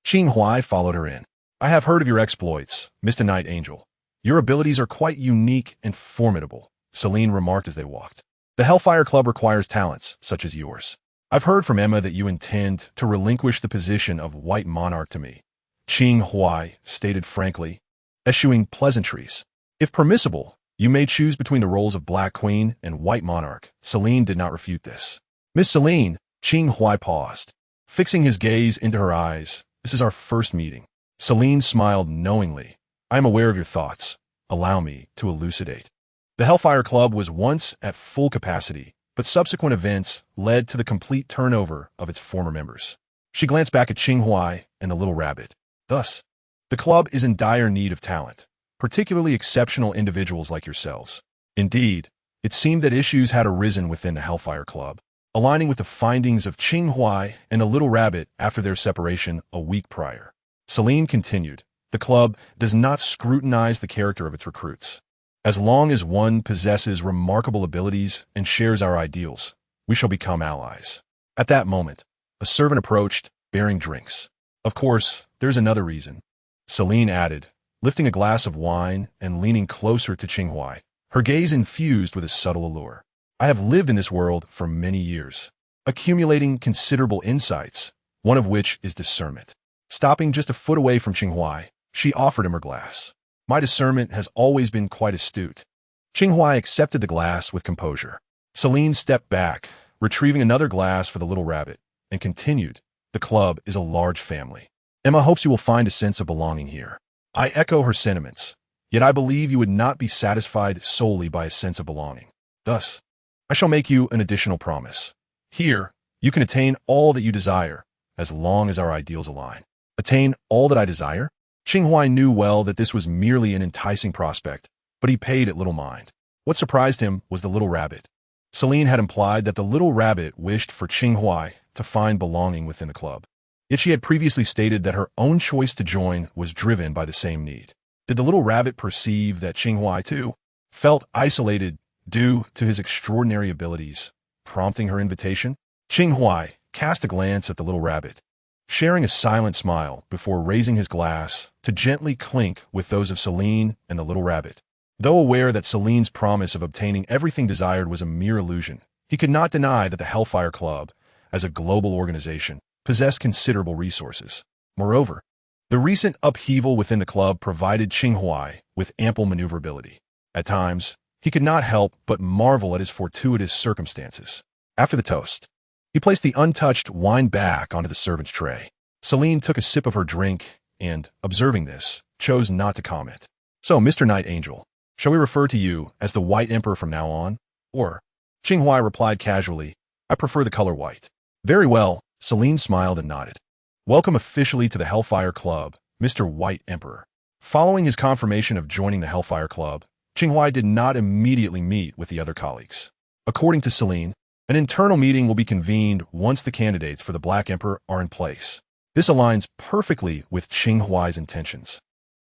A: Qing Huai followed her in. I have heard of your exploits, Mr. Night Angel. Your abilities are quite unique and formidable, Celine remarked as they walked. The Hellfire Club requires talents such as yours. I've heard from Emma that you intend to relinquish the position of White Monarch to me, Qing Huai stated frankly, eschewing pleasantries. If permissible, you may choose between the roles of Black Queen and White Monarch. Celine did not refute this. Miss Celine, Qing Huai paused, fixing his gaze into her eyes. This is our first meeting. Celine smiled knowingly. I am aware of your thoughts. Allow me to elucidate. The Hellfire Club was once at full capacity, but subsequent events led to the complete turnover of its former members. She glanced back at Qing Huai and the Little Rabbit. Thus, the club is in dire need of talent, particularly exceptional individuals like yourselves. Indeed, it seemed that issues had arisen within the Hellfire Club, aligning with the findings of Qing Huai and the Little Rabbit after their separation a week prior. Celine continued, the club does not scrutinize the character of its recruits. As long as one possesses remarkable abilities and shares our ideals, we shall become allies. At that moment, a servant approached, bearing drinks. Of course, there's another reason, Celine added, lifting a glass of wine and leaning closer to Qing Huai, her gaze infused with a subtle allure. I have lived in this world for many years, accumulating considerable insights, one of which is discernment. Stopping just a foot away from Qing Huai, she offered him her glass. My discernment has always been quite astute. Qing Huai accepted the glass with composure. Celine stepped back, retrieving another glass for the Little Rabbit, and continued, the club is a large family. Emma hopes you will find a sense of belonging here. I echo her sentiments, yet I believe you would not be satisfied solely by a sense of belonging. Thus, I shall make you an additional promise. Here, you can attain all that you desire, as long as our ideals align. Attain all that I desire? Qing Huai knew well that this was merely an enticing prospect, but he paid it little mind. What surprised him was the Little Rabbit. Celine had implied that the Little Rabbit wished for Qing Huai to find belonging within the club. Yet she had previously stated that her own choice to join was driven by the same need. Did the Little Rabbit perceive that Qing Huai, too, felt isolated due to his extraordinary abilities, prompting her invitation. Qing Huai cast a glance at the little rabbit, sharing a silent smile before raising his glass to gently clink with those of Celine and the little rabbit. Though aware that Celine's promise of obtaining everything desired was a mere illusion, he could not deny that the Hellfire Club, as a global organization, possessed considerable resources. Moreover, the recent upheaval within the club provided Qing Huai with ample maneuverability. At times, he could not help but marvel at his fortuitous circumstances. After the toast, he placed the untouched wine back onto the servant's tray. Celine took a sip of her drink and, observing this, chose not to comment. So, Mr. Night Angel, shall we refer to you as the White Emperor from now on? Or, Qing Huai replied casually, I prefer the color white. Very well, Celine smiled and nodded. Welcome officially to the Hellfire Club, Mr. White Emperor. Following his confirmation of joining the Hellfire Club, Qing Huai did not immediately meet with the other colleagues. According to Celine, an internal meeting will be convened once the candidates for the Black Emperor are in place. This aligns perfectly with Qing Huai's intentions.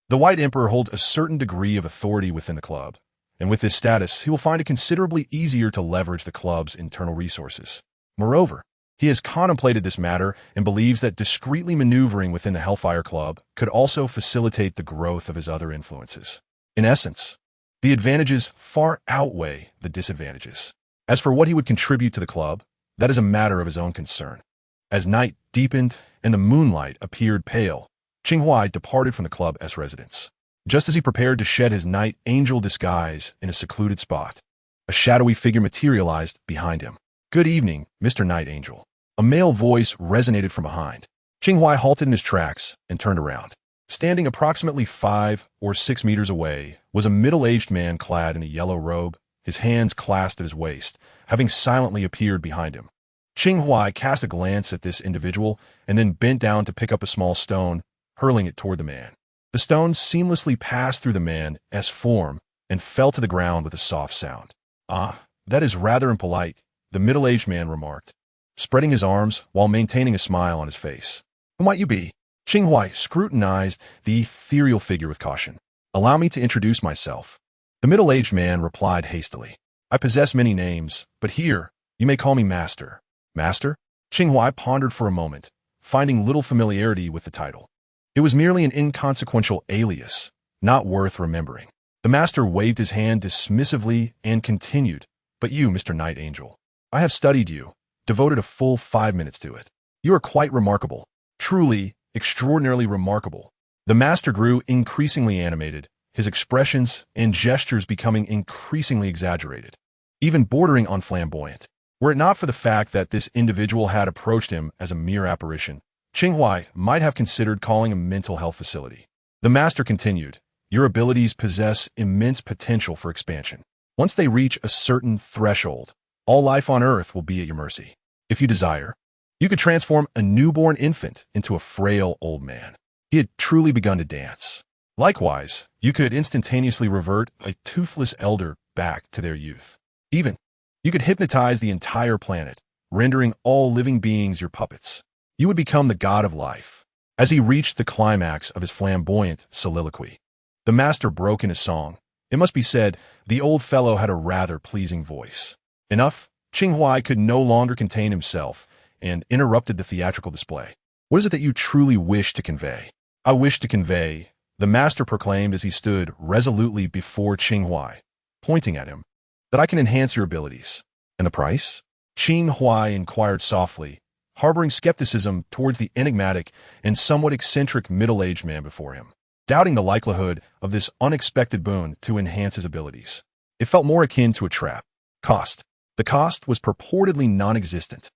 A: The White Emperor holds a certain degree of authority within the club, and with this status, he will find it considerably easier to leverage the club's internal resources. Moreover, he has contemplated this matter and believes that discreetly maneuvering within the Hellfire Club could also facilitate the growth of his other influences. In essence, the advantages far outweigh the disadvantages. As for what he would contribute to the club, that is a matter of his own concern. As night deepened and the moonlight appeared pale, Qing Huai departed from the club's residence. Just as he prepared to shed his night angel disguise in a secluded spot, a shadowy figure materialized behind him. Good evening, Mr. Night Angel. A male voice resonated from behind. Qing Huai halted in his tracks and turned around. Standing approximately 5 or 6 meters away was a middle-aged man clad in a yellow robe, his hands clasped at his waist, having silently appeared behind him. Qing Huai cast a glance at this individual and then bent down to pick up a small stone, hurling it toward the man. The stone seamlessly passed through the man's form and fell to the ground with a soft sound. Ah, that is rather impolite, the middle-aged man remarked, spreading his arms while maintaining a smile on his face. Who might you be? Qing Huai scrutinized the ethereal figure with caution. Allow me to introduce myself. The middle-aged man replied hastily. I possess many names, but here, you may call me Master. Master? Qing Huai pondered for a moment, finding little familiarity with the title. It was merely an inconsequential alias, not worth remembering. The Master waved his hand dismissively and continued, But you, Mr. Night Angel, I have studied you, devoted a full 5 minutes to it. You are quite remarkable. Truly, extraordinarily remarkable. The Master grew increasingly animated, his expressions and gestures becoming increasingly exaggerated, even bordering on flamboyant. Were it not for the fact that this individual had approached him as a mere apparition, Qing Huai might have considered calling a mental health facility. The Master continued, Your abilities possess immense potential for expansion. Once they reach a certain threshold, all life on Earth will be at your mercy. If you desire, you could transform a newborn infant into a frail old man. He had truly begun to dance. Likewise, you could instantaneously revert a toothless elder back to their youth. Even, you could hypnotize the entire planet, rendering all living beings your puppets. You would become the god of life. As he reached the climax of his flamboyant soliloquy, the Master broke into song. It must be said, the old fellow had a rather pleasing voice. Enough, Qing Huai could no longer contain himself and interrupted the theatrical display. What is it that you truly wish to convey? I wish to convey, the Master proclaimed as he stood resolutely before Qing Huai, pointing at him, that I can enhance your abilities. And the price? Qing Huai inquired softly, harboring skepticism towards the enigmatic and somewhat eccentric middle-aged man before him, doubting the likelihood of this unexpected boon to enhance his abilities. It felt more akin to a trap. Cost. The cost was purportedly non-existent.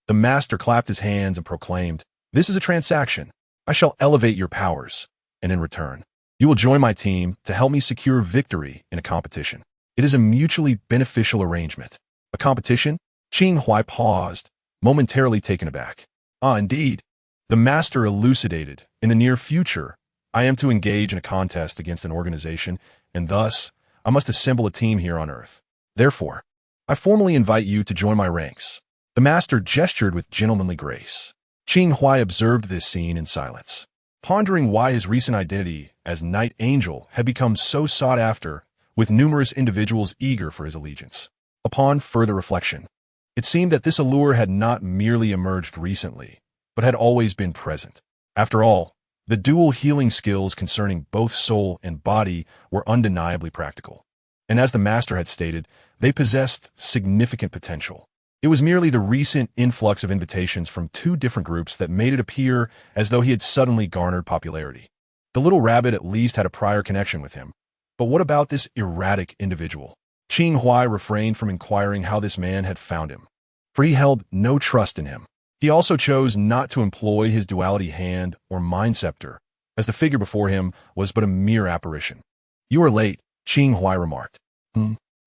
A: The Master clapped his hands and proclaimed, This is a transaction. I shall elevate your powers, and in return, you will join my team to help me secure victory in a competition. It is a mutually beneficial arrangement. A competition? Qing Huai paused, momentarily taken aback. Ah, indeed. The Master elucidated. In the near future, I am to engage in a contest against an organization, and thus, I must assemble a team here on Earth. Therefore, I formally invite you to join my ranks. The Master gestured with gentlemanly grace. Qing Huai observed this scene in silence, pondering why his recent identity as Night Angel had become so sought after with numerous individuals eager for his allegiance. Upon further reflection, it seemed that this allure had not merely emerged recently, but had always been present. After all, the dual healing skills concerning both soul and body were undeniably practical. And as the master had stated, they possessed significant potential. It was merely the recent influx of invitations from two different groups that made it appear as though he had suddenly garnered popularity. The little rabbit at least had a prior connection with him. But what about this erratic individual? Qing Huai refrained from inquiring how this man had found him, for he held no trust in him. He also chose not to employ his duality hand or mind scepter, as the figure before him was but a mere apparition. "You are late," Qing Huai remarked.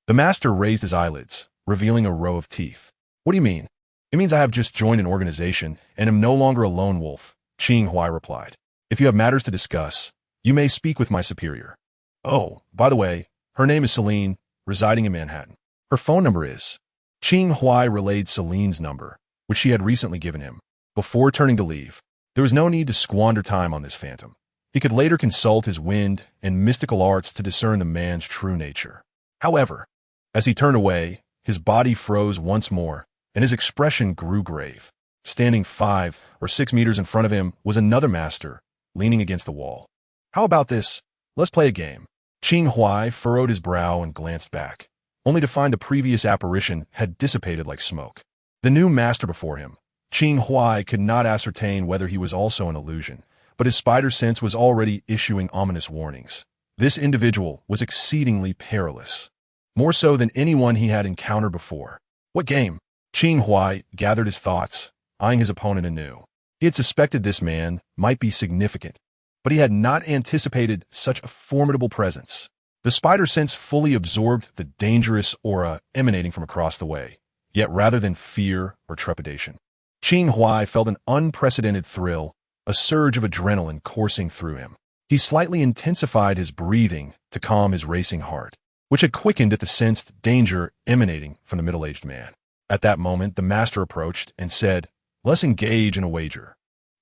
A: The master raised his eyelids, revealing a row of teeth. "What do you mean?" "It means I have just joined an organization and am no longer a lone wolf," Qing Huai replied. "If you have matters to discuss, you may speak with my superior." "Oh, by the way, her name is Celine, residing in Manhattan. Her phone number is—" Qing Huai relayed Celine's number, which she had recently given him. Before turning to leave, there was no need to squander time on this phantom. He could later consult his wind and mystical arts to discern the man's true nature. However, as he turned away, his body froze once more, and his expression grew grave. Standing 5 or 6 meters in front of him was another master, leaning against the wall. "How about this? Let's play a game." Qing Huai furrowed his brow and glanced back, only to find the previous apparition had dissipated like smoke. The new master before him, Qing Huai, could not ascertain whether he was also an illusion, but his spider sense was already issuing ominous warnings. This individual was exceedingly perilous, more so than anyone he had encountered before. "What game?" Qing Huai gathered his thoughts, eyeing his opponent anew. He had suspected this man might be significant, but he had not anticipated such a formidable presence. The spider sense fully absorbed the dangerous aura emanating from across the way, yet rather than fear or trepidation, Qing Huai felt an unprecedented thrill, a surge of adrenaline coursing through him. He slightly intensified his breathing to calm his racing heart, which had quickened at the sensed danger emanating from the middle-aged man. At that moment, the master approached and said, "Let's engage in a wager.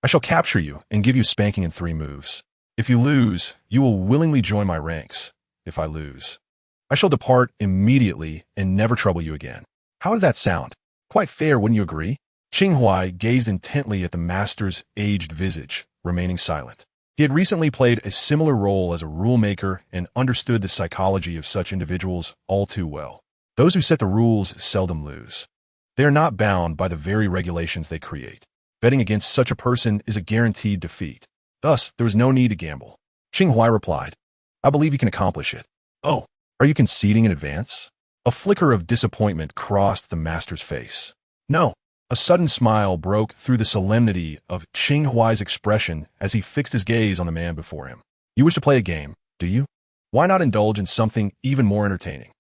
A: I shall capture you and give you spanking in 3 moves. If you lose, you will willingly join my ranks. If I lose, I shall depart immediately and never trouble you again. How does that sound? Quite fair, wouldn't you agree?" Qing Huai gazed intently at the master's aged visage, remaining silent. He had recently played a similar role as a rule-maker and understood the psychology of such individuals all too well. Those who set the rules seldom lose. They are not bound by the very regulations they create. Betting against such a person is a guaranteed defeat. Thus, there was no need to gamble. Qing Huai replied, "I believe you can accomplish it." "Oh, are you conceding in advance?" A flicker of disappointment crossed the master's face. "No." A sudden smile broke through the solemnity of Qing Huai's expression as he fixed his gaze on the man before him. "You wish to play a game, do you? Why not indulge in something even more entertaining?"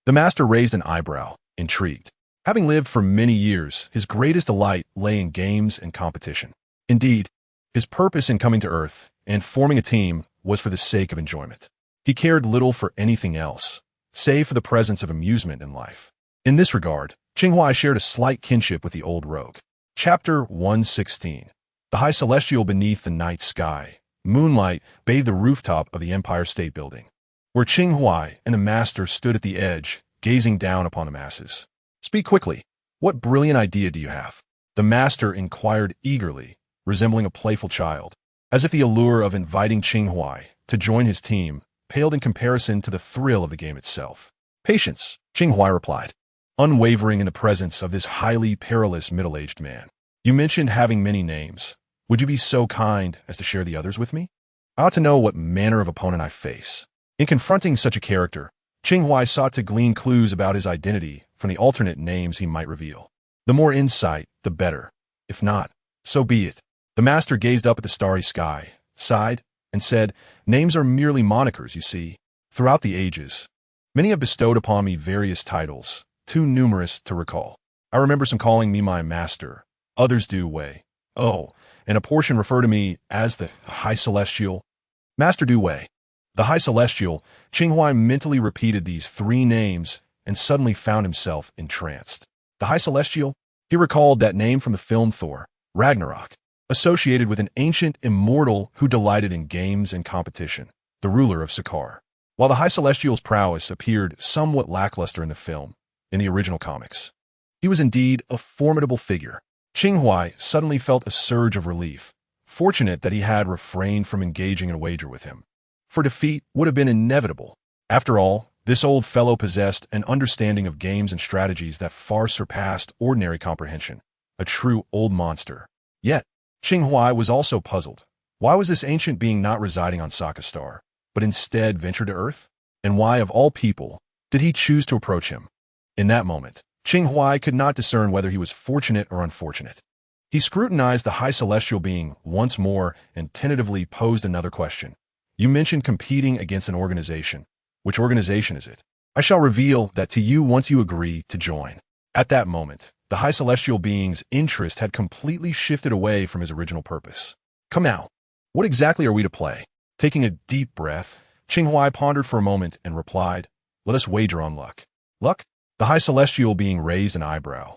A: The master raised an eyebrow, intrigued. Having lived for many years, his greatest delight lay in games and competition. Indeed, his purpose in coming to Earth and forming a team was for the sake of enjoyment. He cared little for anything else, save for the presence of amusement in life. In this regard, Qing Huai shared a slight kinship with the old rogue. Chapter 116. The High Celestial beneath the night sky. Moonlight bathed the rooftop of the Empire State Building, where Qing Huai and the master stood at the edge, gazing down upon the masses. "Speak quickly. What brilliant idea do you have?" The master inquired eagerly, resembling a playful child, as if the allure of inviting Qing Huai to join his team paled in comparison to the thrill of the game itself. "Patience," Qing Huai replied, unwavering in the presence of this highly perilous middle-aged man. "You mentioned having many names. Would you be so kind as to share the others with me? I ought to know what manner of opponent I face." In confronting such a character, Qing Huai sought to glean clues about his identity from the alternate names he might reveal. The more insight, the better. If not, so be it. The master gazed up at the starry sky, sighed, and said, "Names are merely monikers, you see. Throughout the ages, many have bestowed upon me various titles, too numerous to recall. I remember some calling me my master, others Du Wei. Oh, and a portion refer to me as the High Celestial. Master Du Wei." The High Celestial. Qing Huai mentally repeated these 3 names and suddenly found himself entranced. The High Celestial? He recalled that name from the film Thor, Ragnarok, associated with an ancient immortal who delighted in games and competition, the ruler of Sakaar. While the High Celestial's prowess appeared somewhat lackluster in the film, in the original comics, he was indeed a formidable figure. Qing Huai suddenly felt a surge of relief, fortunate that he had refrained from engaging in a wager with him, for defeat would have been inevitable. After all, this old fellow possessed an understanding of games and strategies that far surpassed ordinary comprehension, a true old monster. Yet, Qing Huai was also puzzled. Why was this ancient being not residing on Sokka Star, but instead ventured to Earth? And why, of all people, did he choose to approach him? In that moment, Qing Huai could not discern whether he was fortunate or unfortunate. He scrutinized the High Celestial being once more and tentatively posed another question. You mentioned competing against an organization. Which organization is it? I shall reveal that to you once you agree to join. At that moment, the High Celestial being's interest had completely shifted away from his original purpose. Come now. What exactly are we to play? Taking a deep breath, Qing Huai pondered for a moment and replied, Let us wager on luck. Luck? The High Celestial being raised an eyebrow.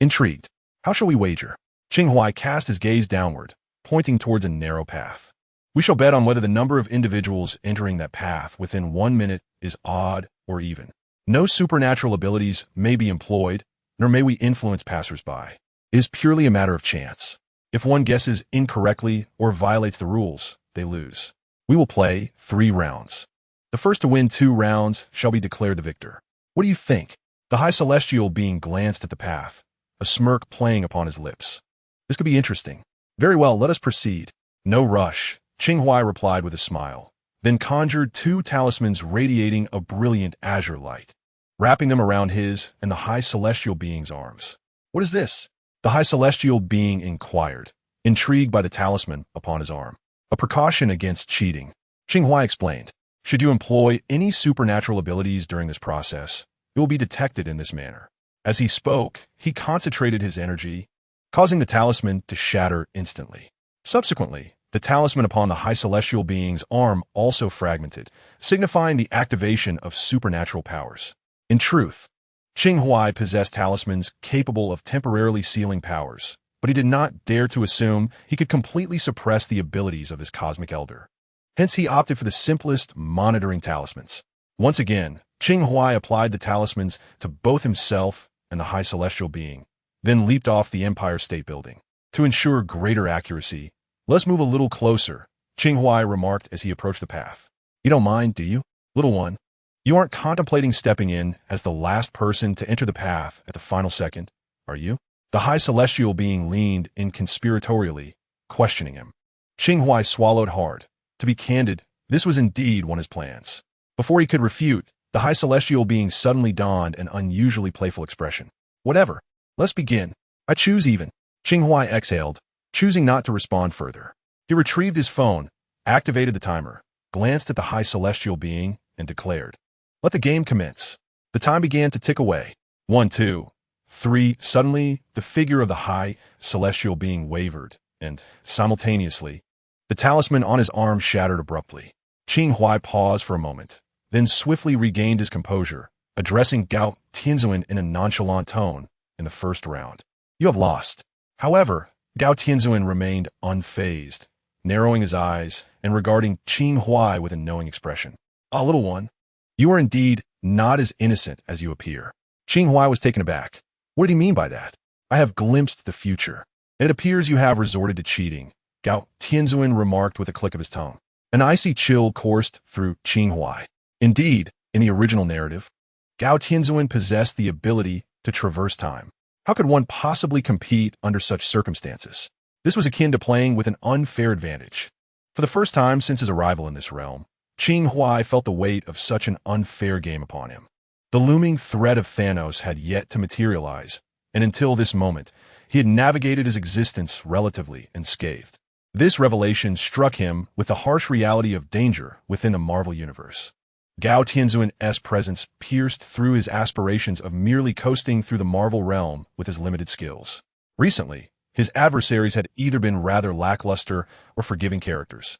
A: Intrigued. How shall we wager? Qing Huai cast his gaze downward, pointing towards a narrow path. We shall bet on whether the number of individuals entering that path within 1 minute is odd or even. No supernatural abilities may be employed, nor may we influence passersby. It is purely a matter of chance. If one guesses incorrectly or violates the rules, they lose. We will play 3 rounds. The first to win 2 rounds shall be declared the victor. What do you think? The High Celestial being glanced at the path, a smirk playing upon his lips. This could be interesting. Very well, let us proceed. No rush, Qing Huai replied with a smile, then conjured 2 talismans radiating a brilliant azure light, wrapping them around his and the High Celestial being's arms. What is this? The High Celestial being inquired, intrigued by the talisman upon his arm. A precaution against cheating. Qing Huai explained, should you employ any supernatural abilities during this process, it will be detected in this manner. As he spoke, he concentrated his energy, causing the talisman to shatter instantly. Subsequently, the talisman upon the High Celestial being's arm also fragmented, signifying the activation of supernatural powers. In truth, Qing Huai possessed talismans capable of temporarily sealing powers, but he did not dare to assume he could completely suppress the abilities of his cosmic elder. Hence he opted for the simplest monitoring talismans. Once again, Qing Huai applied the talismans to both himself and the High Celestial being, then leaped off the Empire State Building. To ensure greater accuracy, let's move a little closer, Qing Huai remarked as he approached the path. You don't mind, do you, little one? You aren't contemplating stepping in as the last person to enter the path at the final second, are you? The High Celestial being leaned in conspiratorially, questioning him. Qing Huai swallowed hard. To be candid, this was indeed one of his plans. Before he could refute, the High Celestial being suddenly donned an unusually playful expression. Whatever. Let's begin. I choose even. Qing Huai exhaled, choosing not to respond further. He retrieved his phone, activated the timer, glanced at the High Celestial being, and declared, Let the game commence. The time began to tick away. 1, 2, 3. Suddenly, the figure of the High Celestial being wavered, and, simultaneously, the talisman on his arm shattered abruptly. Qing Huai paused for a moment, then swiftly regained his composure, addressing Gao Tianzuan in a nonchalant tone in the first round. You have lost. However, Gao Tianzuan remained unfazed, narrowing his eyes and regarding Qing Huai with a knowing expression. Ah, little one, you are indeed not as innocent as you appear. Qing Huai was taken aback. What did he mean by that? I have glimpsed the future. It appears you have resorted to cheating, Gao Tianzuan remarked with a click of his tongue. An icy chill coursed through Qing Huai. Indeed, in the original narrative, Gao Tianzuan possessed the ability to traverse time. How could one possibly compete under such circumstances? This was akin to playing with an unfair advantage. For the first time since his arrival in this realm, Qing Huai felt the weight of such an unfair game upon him. The looming threat of Thanos had yet to materialize, and until this moment, he had navigated his existence relatively unscathed. This revelation struck him with the harsh reality of danger within the Marvel Universe. Gao Tianzuan's presence pierced through his aspirations of merely coasting through the Marvel realm with his limited skills. Recently, his adversaries had either been rather lackluster or forgiving characters.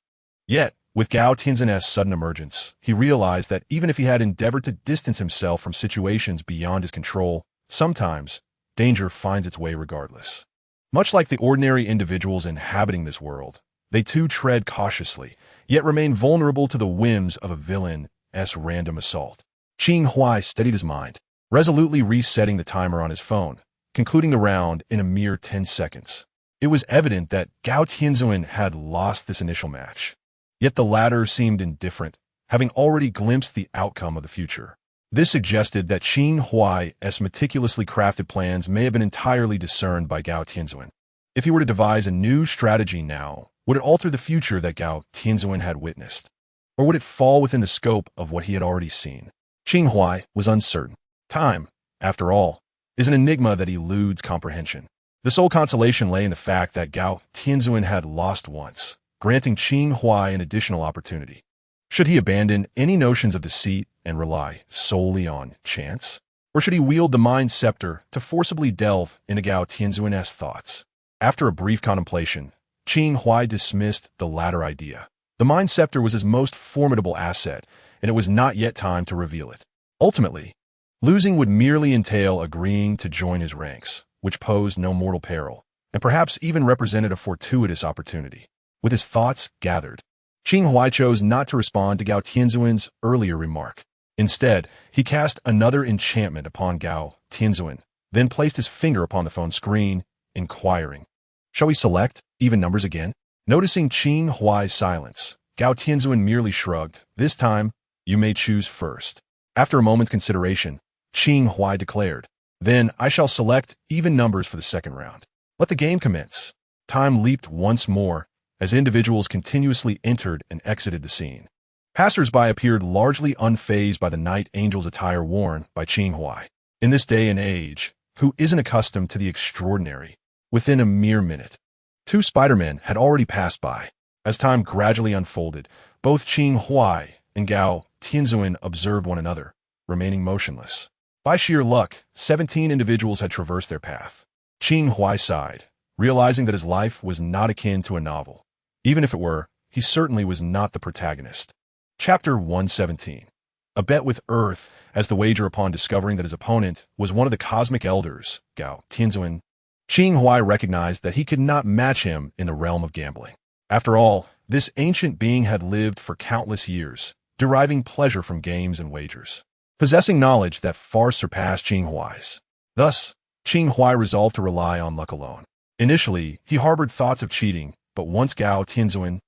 A: Yet, with Gao Tianzuan's sudden emergence, he realized that even if he had endeavored to distance himself from situations beyond his control, sometimes danger finds its way regardless. Much like the ordinary individuals inhabiting this world, they too tread cautiously, yet remain vulnerable to the whims of a villain Huai's random assault. Qing Huai steadied his mind, resolutely resetting the timer on his phone, concluding the round in a mere 10 seconds. It was evident that Gao Tianzuan had lost this initial match. Yet the latter seemed indifferent, having already glimpsed the outcome of the future. This suggested that Qing Huai's meticulously crafted plans may have been entirely discerned by Gao Tianzuan. If he were to devise a new strategy now, would it alter the future that Gao Tianzuan had witnessed? Or would it fall within the scope of what he had already seen? Qing Huai was uncertain. Time, after all, is an enigma that eludes comprehension. The sole consolation lay in the fact that Gao Tianzuan had lost once, granting Qing Huai an additional opportunity. Should he abandon any notions of deceit and rely solely on chance? Or should he wield the mind scepter to forcibly delve into Gao Tianzuan's thoughts? After a brief contemplation, Qing Huai dismissed the latter idea. The mind scepter was his most formidable asset, and it was not yet time to reveal it. Ultimately, losing would merely entail agreeing to join his ranks, which posed no mortal peril, and perhaps even represented a fortuitous opportunity. With his thoughts gathered, Qing Huai chose not to respond to Gao Tianzuan's earlier remark. Instead, he cast another enchantment upon Gao Tianzuan, then placed his finger upon the phone screen, inquiring, "Shall we select even numbers again?" Noticing Qing Huai's silence, Gao Tianzuan merely shrugged. "This time, you may choose first." After a moment's consideration, Qing Huai declared, "Then I shall select even numbers for the second round. Let the game commence." Time leaped once more as individuals continuously entered and exited the scene. Passers-by appeared largely unfazed by the night angel's attire worn by Qing Huai. In this day and age, who isn't accustomed to the extraordinary? Within a mere minute, 2 Spider-Men had already passed by. As time gradually unfolded, both Qing Huai and Gao Tianzuan observed one another, remaining motionless. By sheer luck, 17 individuals had traversed their path. Qing Huai sighed, realizing that his life was not akin to a novel. Even if it were, he certainly was not the protagonist. Chapter 117. A bet with Earth as the wager upon discovering that his opponent was one of the cosmic elders, Gao Tianzuan. Qing Huai recognized that he could not match him in the realm of gambling. After all, this ancient being had lived for countless years, deriving pleasure from games and wagers, possessing knowledge that far surpassed Qing Huai's. Thus, Qing Huai resolved to rely on luck alone. Initially, he harbored thoughts of cheating, but once Gao Tianzuan,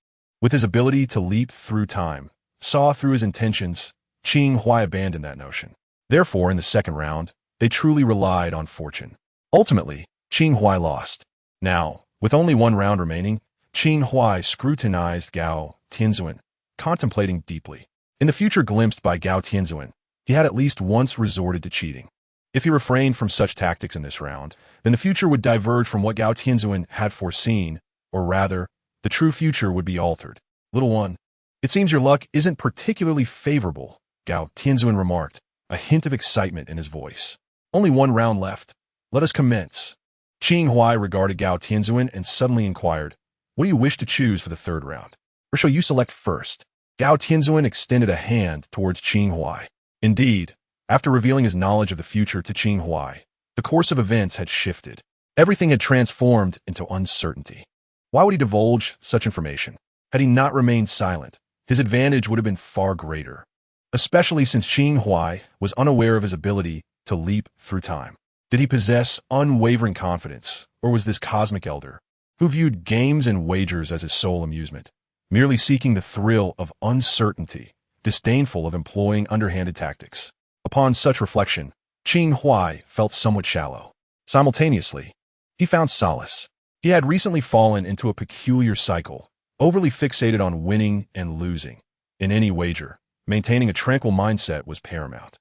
A: with his ability to leap through time, saw through his intentions, Qing Huai abandoned that notion. Therefore, in the second round, they truly relied on fortune. Ultimately, Qing Huai lost. Now, with only one round remaining, Qing Huai scrutinized Gao Tianzuan, contemplating deeply. In the future glimpsed by Gao Tianzuan, he had at least once resorted to cheating. If he refrained from such tactics in this round, then the future would diverge from what Gao Tianzuan had foreseen, or rather, the true future would be altered. "Little one, it seems your luck isn't particularly favorable," Gao Tianzuan remarked, a hint of excitement in his voice. "Only one round left. Let us commence." Qing Huai regarded Gao Tianzuan and suddenly inquired, "What do you wish to choose for the third round? Or shall you select first?" Gao Tianzuan extended a hand towards Qing Huai. Indeed, after revealing his knowledge of the future to Qing Huai, the course of events had shifted. Everything had transformed into uncertainty. Why would he divulge such information? Had he not remained silent, his advantage would have been far greater, especially since Qing Huai was unaware of his ability to leap through time. Did he possess unwavering confidence, or was this cosmic elder, who viewed games and wagers as his sole amusement, merely seeking the thrill of uncertainty, disdainful of employing underhanded tactics? Upon such reflection, Qing Huai felt somewhat shallow. Simultaneously, he found solace. He had recently fallen into a peculiar cycle, overly fixated on winning and losing. In any wager, maintaining a tranquil mindset was paramount.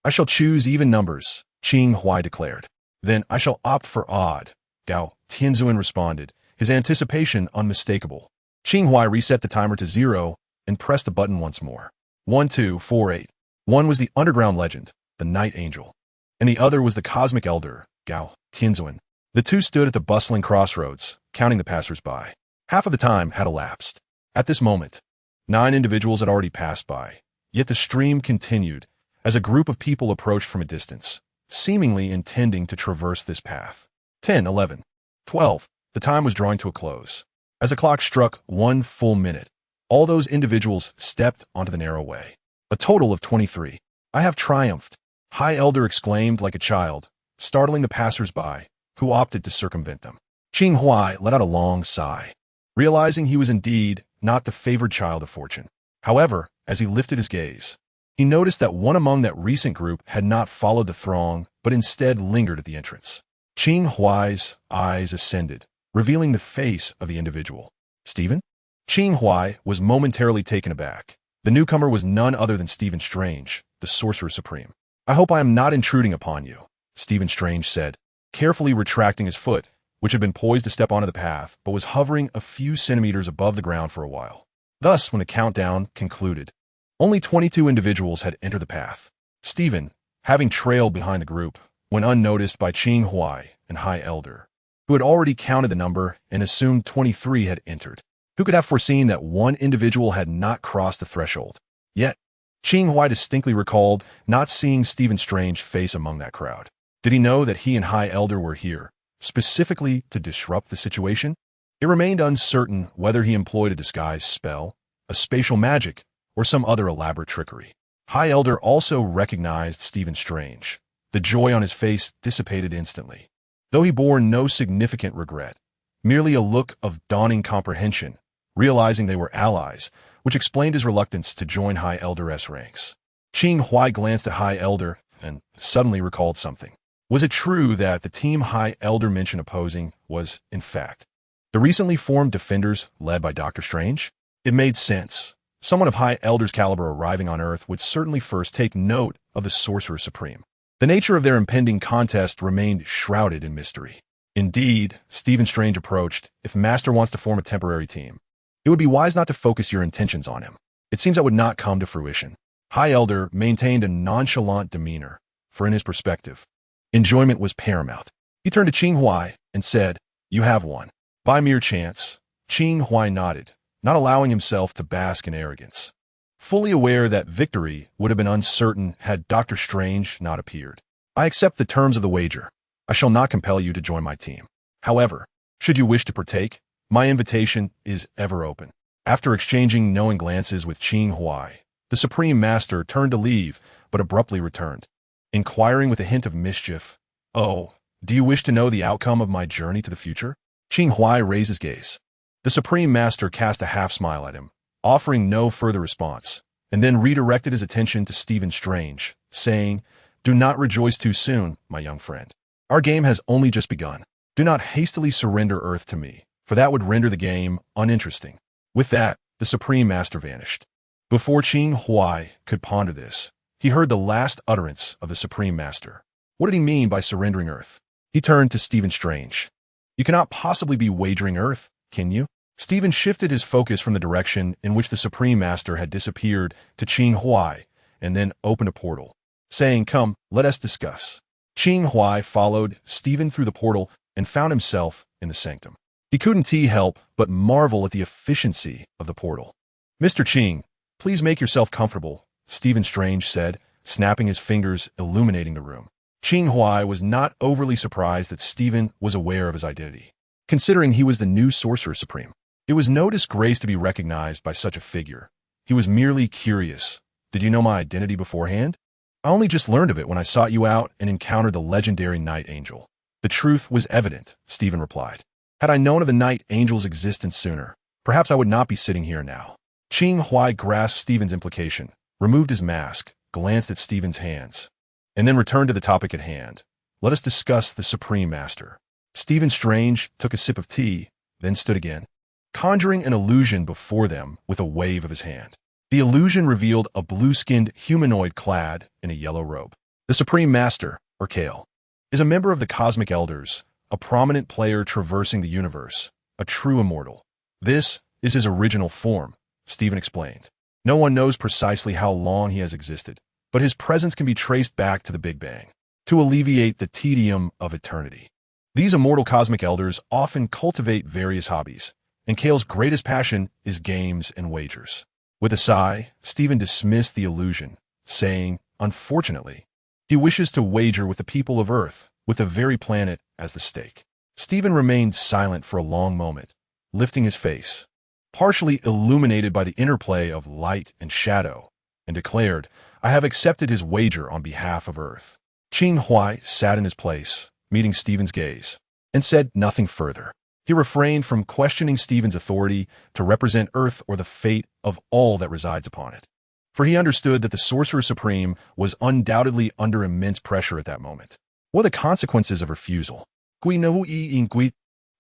A: "I shall choose even numbers," Qing Huai declared. "Then I shall opt for odd," Gao Tianzuan responded, his anticipation unmistakable. Qing Huai reset the timer to 0 and pressed the button once more. 1248. One was the underground legend, the Night Angel, and the other was the cosmic elder, Gao Tianzuan. The two stood at the bustling crossroads, counting the passers-by. Half of the time had elapsed. At this moment, 9 individuals had already passed by, yet the stream continued as a group of people approached from a distance, seemingly intending to traverse this path. 10, 11, 12. The time was drawing to a close. As the clock struck 1 full minute, all those individuals stepped onto the narrow way. A total of 23. I have triumphed, High Elder exclaimed like a child, startling the passers-by, who opted to circumvent them. Qing Huai let out a long sigh, realizing he was indeed not the favored child of fortune. However, as he lifted his gaze, he noticed that one among that recent group had not followed the throng, but instead lingered at the entrance. Qing Huai's eyes ascended, revealing the face of the individual. Stephen? Qing Huai was momentarily taken aback. The newcomer was none other than Stephen Strange, the Sorcerer Supreme. I hope I am not intruding upon you, Stephen Strange said, carefully retracting his foot, which had been poised to step onto the path, but was hovering a few centimeters above the ground for a while. Thus, when the countdown concluded, only 22 individuals had entered the path. Stephen, having trailed behind the group, went unnoticed by Qing Huai and High Elder, who had already counted the number and assumed 23 had entered. Who could have foreseen that one individual had not crossed the threshold? Yet, Qing Huai distinctly recalled not seeing Stephen Strange's face among that crowd. Did he know that he and High Elder were here, specifically to disrupt the situation? It remained uncertain whether he employed a disguise spell, a spatial magic, or some other elaborate trickery. High Elder also recognized Stephen Strange. The joy on his face dissipated instantly, though he bore no significant regret, merely a look of dawning comprehension, realizing they were allies, which explained his reluctance to join High Elder's ranks. Qing Huai glanced at High Elder and suddenly recalled something. Was it true that the team High Elder mentioned opposing was, in fact, the recently formed Defenders led by Dr. Strange? It made sense. Someone of High Elder's caliber arriving on Earth would certainly first take note of the Sorcerer Supreme. The nature of their impending contest remained shrouded in mystery. Indeed, Stephen Strange approached, if Master wants to form a temporary team, it would be wise not to focus your intentions on him. It seems that would not come to fruition. High Elder maintained a nonchalant demeanor, for in his perspective, enjoyment was paramount. He turned to Qing Huai and said, "You have won." By mere chance, Qing Huai nodded, not allowing himself to bask in arrogance, fully aware that victory would have been uncertain had Dr. Strange not appeared. I accept the terms of the wager. I shall not compel you to join my team. However, should you wish to partake, my invitation is ever open. After exchanging knowing glances with Qing Huai, the Supreme Master turned to leave, but abruptly returned, inquiring with a hint of mischief, "Oh, do you wish to know the outcome of my journey to the future?" Qing Huai raised his gaze. The Supreme Master cast a half-smile at him, offering no further response, and then redirected his attention to Stephen Strange, saying, "Do not rejoice too soon, my young friend. Our game has only just begun. Do not hastily surrender Earth to me, for that would render the game uninteresting." With that, the Supreme Master vanished. Before Qing Huai could ponder this, he heard the last utterance of the Supreme Master. What did he mean by surrendering Earth? He turned to Stephen Strange. "You cannot possibly be wagering Earth, can you?" Stephen shifted his focus from the direction in which the Supreme Master had disappeared to Qing Huai, and then opened a portal, saying, "Come, let us discuss." Qing Huai followed Stephen through the portal and found himself in the sanctum. He couldn't help but marvel at the efficiency of the portal. "Mr. Qing, please make yourself comfortable," Stephen Strange said, snapping his fingers, illuminating the room. Qing Huai was not overly surprised that Stephen was aware of his identity, considering he was the new Sorcerer Supreme. It was no disgrace to be recognized by such a figure. He was merely curious. "Did you know my identity beforehand?" "I only just learned of it when I sought you out and encountered the legendary Night Angel." "The truth was evident," Stephen replied. "Had I known of the Night Angel's existence sooner, perhaps I would not be sitting here now." Qing Huai grasped Stephen's implication, removed his mask, glanced at Stephen's hands, and then returned to the topic at hand. "Let us discuss the Supreme Master." Stephen Strange took a sip of tea, then stood again, conjuring an illusion before them with a wave of his hand. The illusion revealed a blue-skinned humanoid clad in a yellow robe. The Supreme Master, or Kale, is a member of the Cosmic Elders, a prominent player traversing the universe, a true immortal. This is his original form, Stephen explained. No one knows precisely how long he has existed, but his presence can be traced back to the Big Bang, to alleviate the tedium of eternity. These immortal Cosmic Elders often cultivate various hobbies, and Kale's greatest passion is games and wagers. With a sigh, Stephen dismissed the illusion, saying, "Unfortunately, he wishes to wager with the people of Earth, with the very planet as the stake." Stephen remained silent for a long moment, lifting his face, partially illuminated by the interplay of light and shadow, and declared, "I have accepted his wager on behalf of Earth." Qing Huai sat in his place, meeting Stephen's gaze, and said nothing further. He refrained from questioning Stephen's authority to represent Earth or the fate of all that resides upon it. For he understood that the Sorcerer Supreme was undoubtedly under immense pressure at that moment. What are the consequences of refusal? The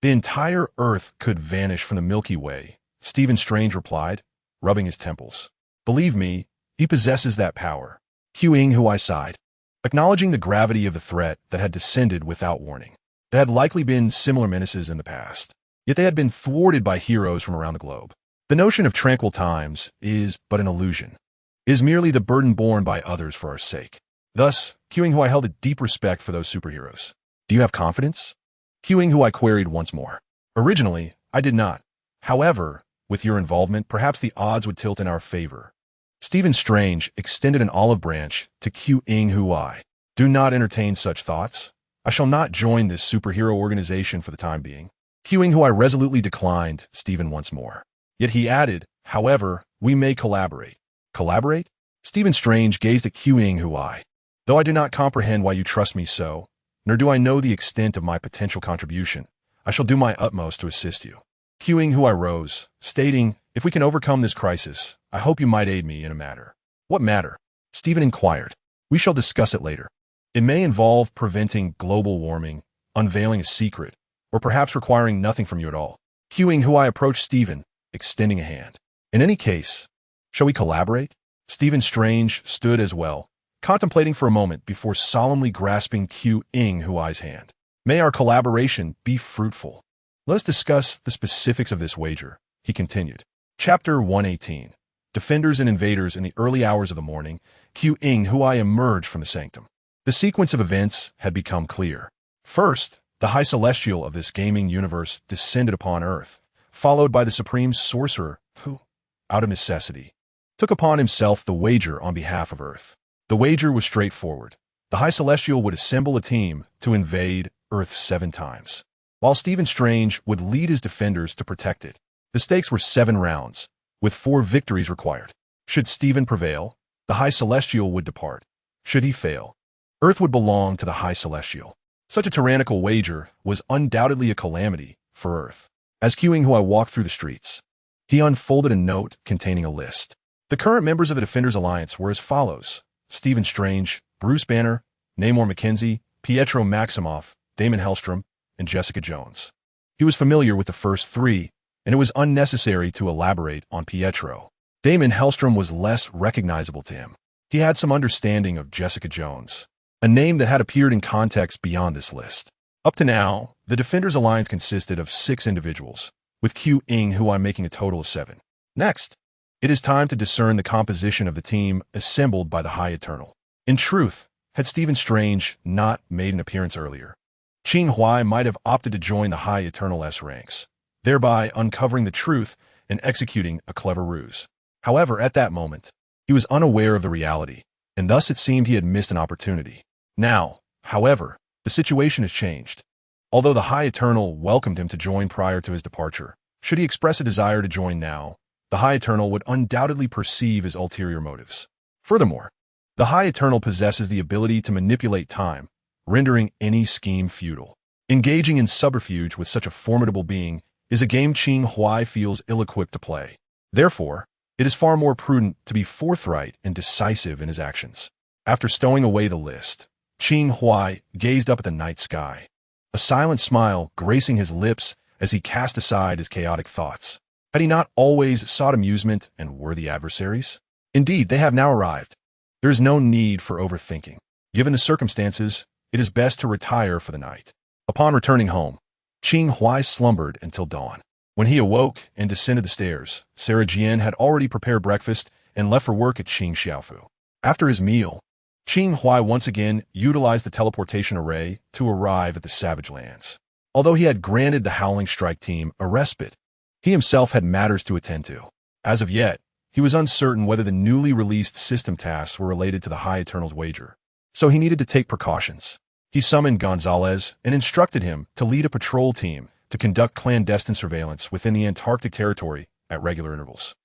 A: entire Earth could vanish from the Milky Way, Stephen Strange replied, rubbing his temples. Believe me, he possesses that power. Qing Huai sighed, acknowledging the gravity of the threat that had descended without warning. There had likely been similar menaces in the past, yet they had been thwarted by heroes from around the globe. The notion of tranquil times is but an illusion. It is merely the burden borne by others for our sake. Thus, Qing Huai held a deep respect for those superheroes. Do you have confidence? Qing Huai queried once more. Originally, I did not. However, with your involvement, perhaps the odds would tilt in our favor. Stephen Strange extended an olive branch to Qing Huai. Do not entertain such thoughts. I shall not join this superhero organization for the time being. Qing Huai resolutely declined Stephen once more. Yet he added, however, we may collaborate. Collaborate? Stephen Strange gazed at Qing Huai. Though I do not comprehend why you trust me so, nor do I know the extent of my potential contribution, I shall do my utmost to assist you. Qing Huai rose, stating, if we can overcome this crisis, I hope you might aid me in a matter. What matter? Stephen inquired. We shall discuss it later. It may involve preventing global warming, unveiling a secret, or perhaps requiring nothing from you at all. Qing Huai approached Stephen, extending a hand. In any case, shall we collaborate? Stephen Strange stood as well, contemplating for a moment before solemnly grasping Qing Huai's hand. May our collaboration be fruitful. Let us discuss the specifics of this wager, he continued. Chapter 118. Defenders and invaders. In the early hours of the morning, Qing Huai emerged from the sanctum. The sequence of events had become clear. First, the High Celestial of this gaming universe descended upon Earth, followed by the Supreme Sorcerer who, out of necessity, took upon himself the wager on behalf of Earth. The wager was straightforward. The High Celestial would assemble a team to invade Earth 7 times, while Stephen Strange would lead his defenders to protect it. The stakes were 7 rounds, with 4 victories required. Should Stephen prevail, the High Celestial would depart. Should he fail, Earth would belong to the High Celestial. Such a tyrannical wager was undoubtedly a calamity for Earth. As Qing Huai walked through the streets, he unfolded a note containing a list. The current members of the Defenders Alliance were as follows: Stephen Strange, Bruce Banner, Namor Mackenzie, Pietro Maximoff, Damon Hellstrom, and Jessica Jones. He was familiar with the first 3, and it was unnecessary to elaborate on Pietro. Damon Hellstrom was less recognizable to him. He had some understanding of Jessica Jones, a name that had appeared in context beyond this list. Up to now, the Defenders Alliance consisted of 6 individuals, with Qing Huai making a total of 7. Next, it is time to discern the composition of the team assembled by the High Eternal. In truth, had Stephen Strange not made an appearance earlier, Qing Huai might have opted to join the High Eternal's ranks, thereby uncovering the truth and executing a clever ruse. However, at that moment, he was unaware of the reality, and thus it seemed he had missed an opportunity. Now, however, the situation has changed. Although the High Eternal welcomed him to join prior to his departure, should he express a desire to join now, the High Eternal would undoubtedly perceive his ulterior motives. Furthermore, the High Eternal possesses the ability to manipulate time, rendering any scheme futile. Engaging in subterfuge with such a formidable being is a game Qing Huai feels ill-equipped to play. Therefore, it is far more prudent to be forthright and decisive in his actions. After stowing away the list, Qing Huai gazed up at the night sky, a silent smile gracing his lips as he cast aside his chaotic thoughts. Had he not always sought amusement and worthy adversaries? Indeed, they have now arrived. There is no need for overthinking. Given the circumstances, it is best to retire for the night. Upon returning home, Qing Huai slumbered until dawn. When he awoke and descended the stairs, Sarah Jian had already prepared breakfast and left for work at Qing Xiaofu. After his meal, Qing Huai once again utilized the teleportation array to arrive at the Savage Lands. Although he had granted the Howling Strike team a respite, he himself had matters to attend to. As of yet, he was uncertain whether the newly released system tasks were related to the High Eternal's wager, so he needed to take precautions. He summoned Gonzalez and instructed him to lead a patrol team to conduct clandestine surveillance within the Antarctic territory at regular intervals.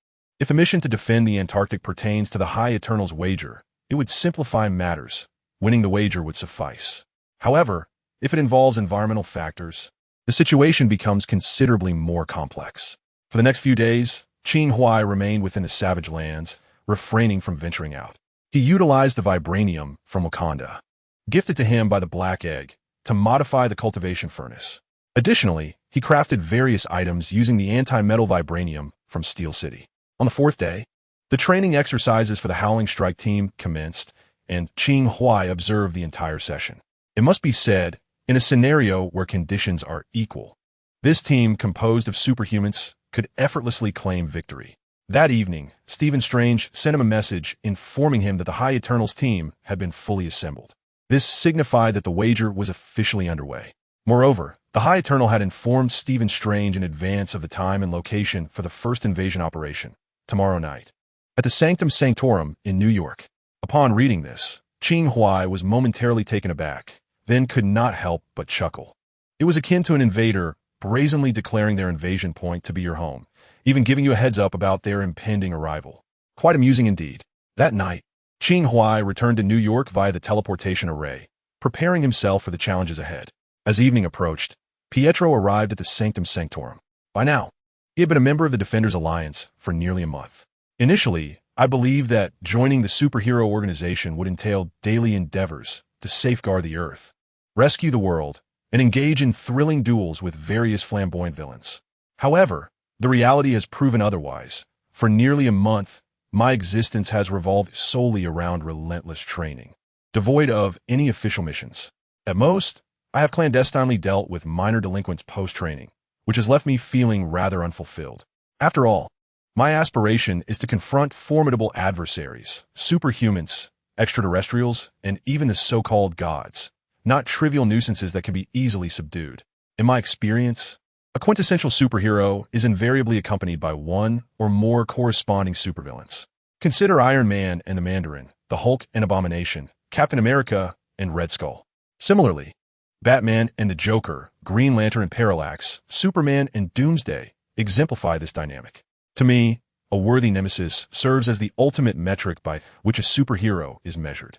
A: If the mission to defend the Antarctic pertains to the High Eternal's wager, it would simplify matters. Winning the wager would suffice. However, if it involves environmental factors, the situation becomes considerably more complex. For the next few days, Qing Huai remained within the savage lands, refraining from venturing out. He utilized the vibranium from Wakanda, gifted to him by the Black Egg, to modify the cultivation furnace. Additionally, he crafted various items using the anti-metal vibranium from Steel City. On the fourth day, the training exercises for the Howling Strike team commenced, and Qing Huai observed the entire session. It must be said, in a scenario where conditions are equal, this team, composed of superhumans, could effortlessly claim victory. That evening, Stephen Strange sent him a message informing him that the High Eternals team had been fully assembled. This signified that the wager was officially underway. Moreover, the High Eternal had informed Stephen Strange in advance of the time and location for the first invasion operation, tomorrow night, at the Sanctum Sanctorum in New York. Upon reading this, Qing Huai was momentarily taken aback, then could not help but chuckle. It was akin to an invader brazenly declaring their invasion point to be your home, even giving you a heads up about their impending arrival. Quite amusing indeed. That night, Qing Huai returned to New York via the teleportation array, preparing himself for the challenges ahead. As evening approached, Pietro arrived at the Sanctum Sanctorum. By now, he had been a member of the Defenders Alliance for nearly a month. Initially, I believed that joining the superhero organization would entail daily endeavors to safeguard the Earth, rescue the world, and engage in thrilling duels with various flamboyant villains. However, the reality has proven otherwise. For nearly a month, my existence has revolved solely around relentless training, devoid of any official missions. At most, I have clandestinely dealt with minor delinquents post-training, which has left me feeling rather unfulfilled. After all, my aspiration is to confront formidable adversaries, superhumans, extraterrestrials, and even the so-called gods, not trivial nuisances that can be easily subdued. In my experience, a quintessential superhero is invariably accompanied by one or more corresponding supervillains. Consider Iron Man and the Mandarin, the Hulk and Abomination, Captain America and Red Skull. Similarly, Batman and the Joker, Green Lantern and Parallax, Superman and Doomsday exemplify this dynamic. To me, a worthy nemesis serves as the ultimate metric by which a superhero is measured.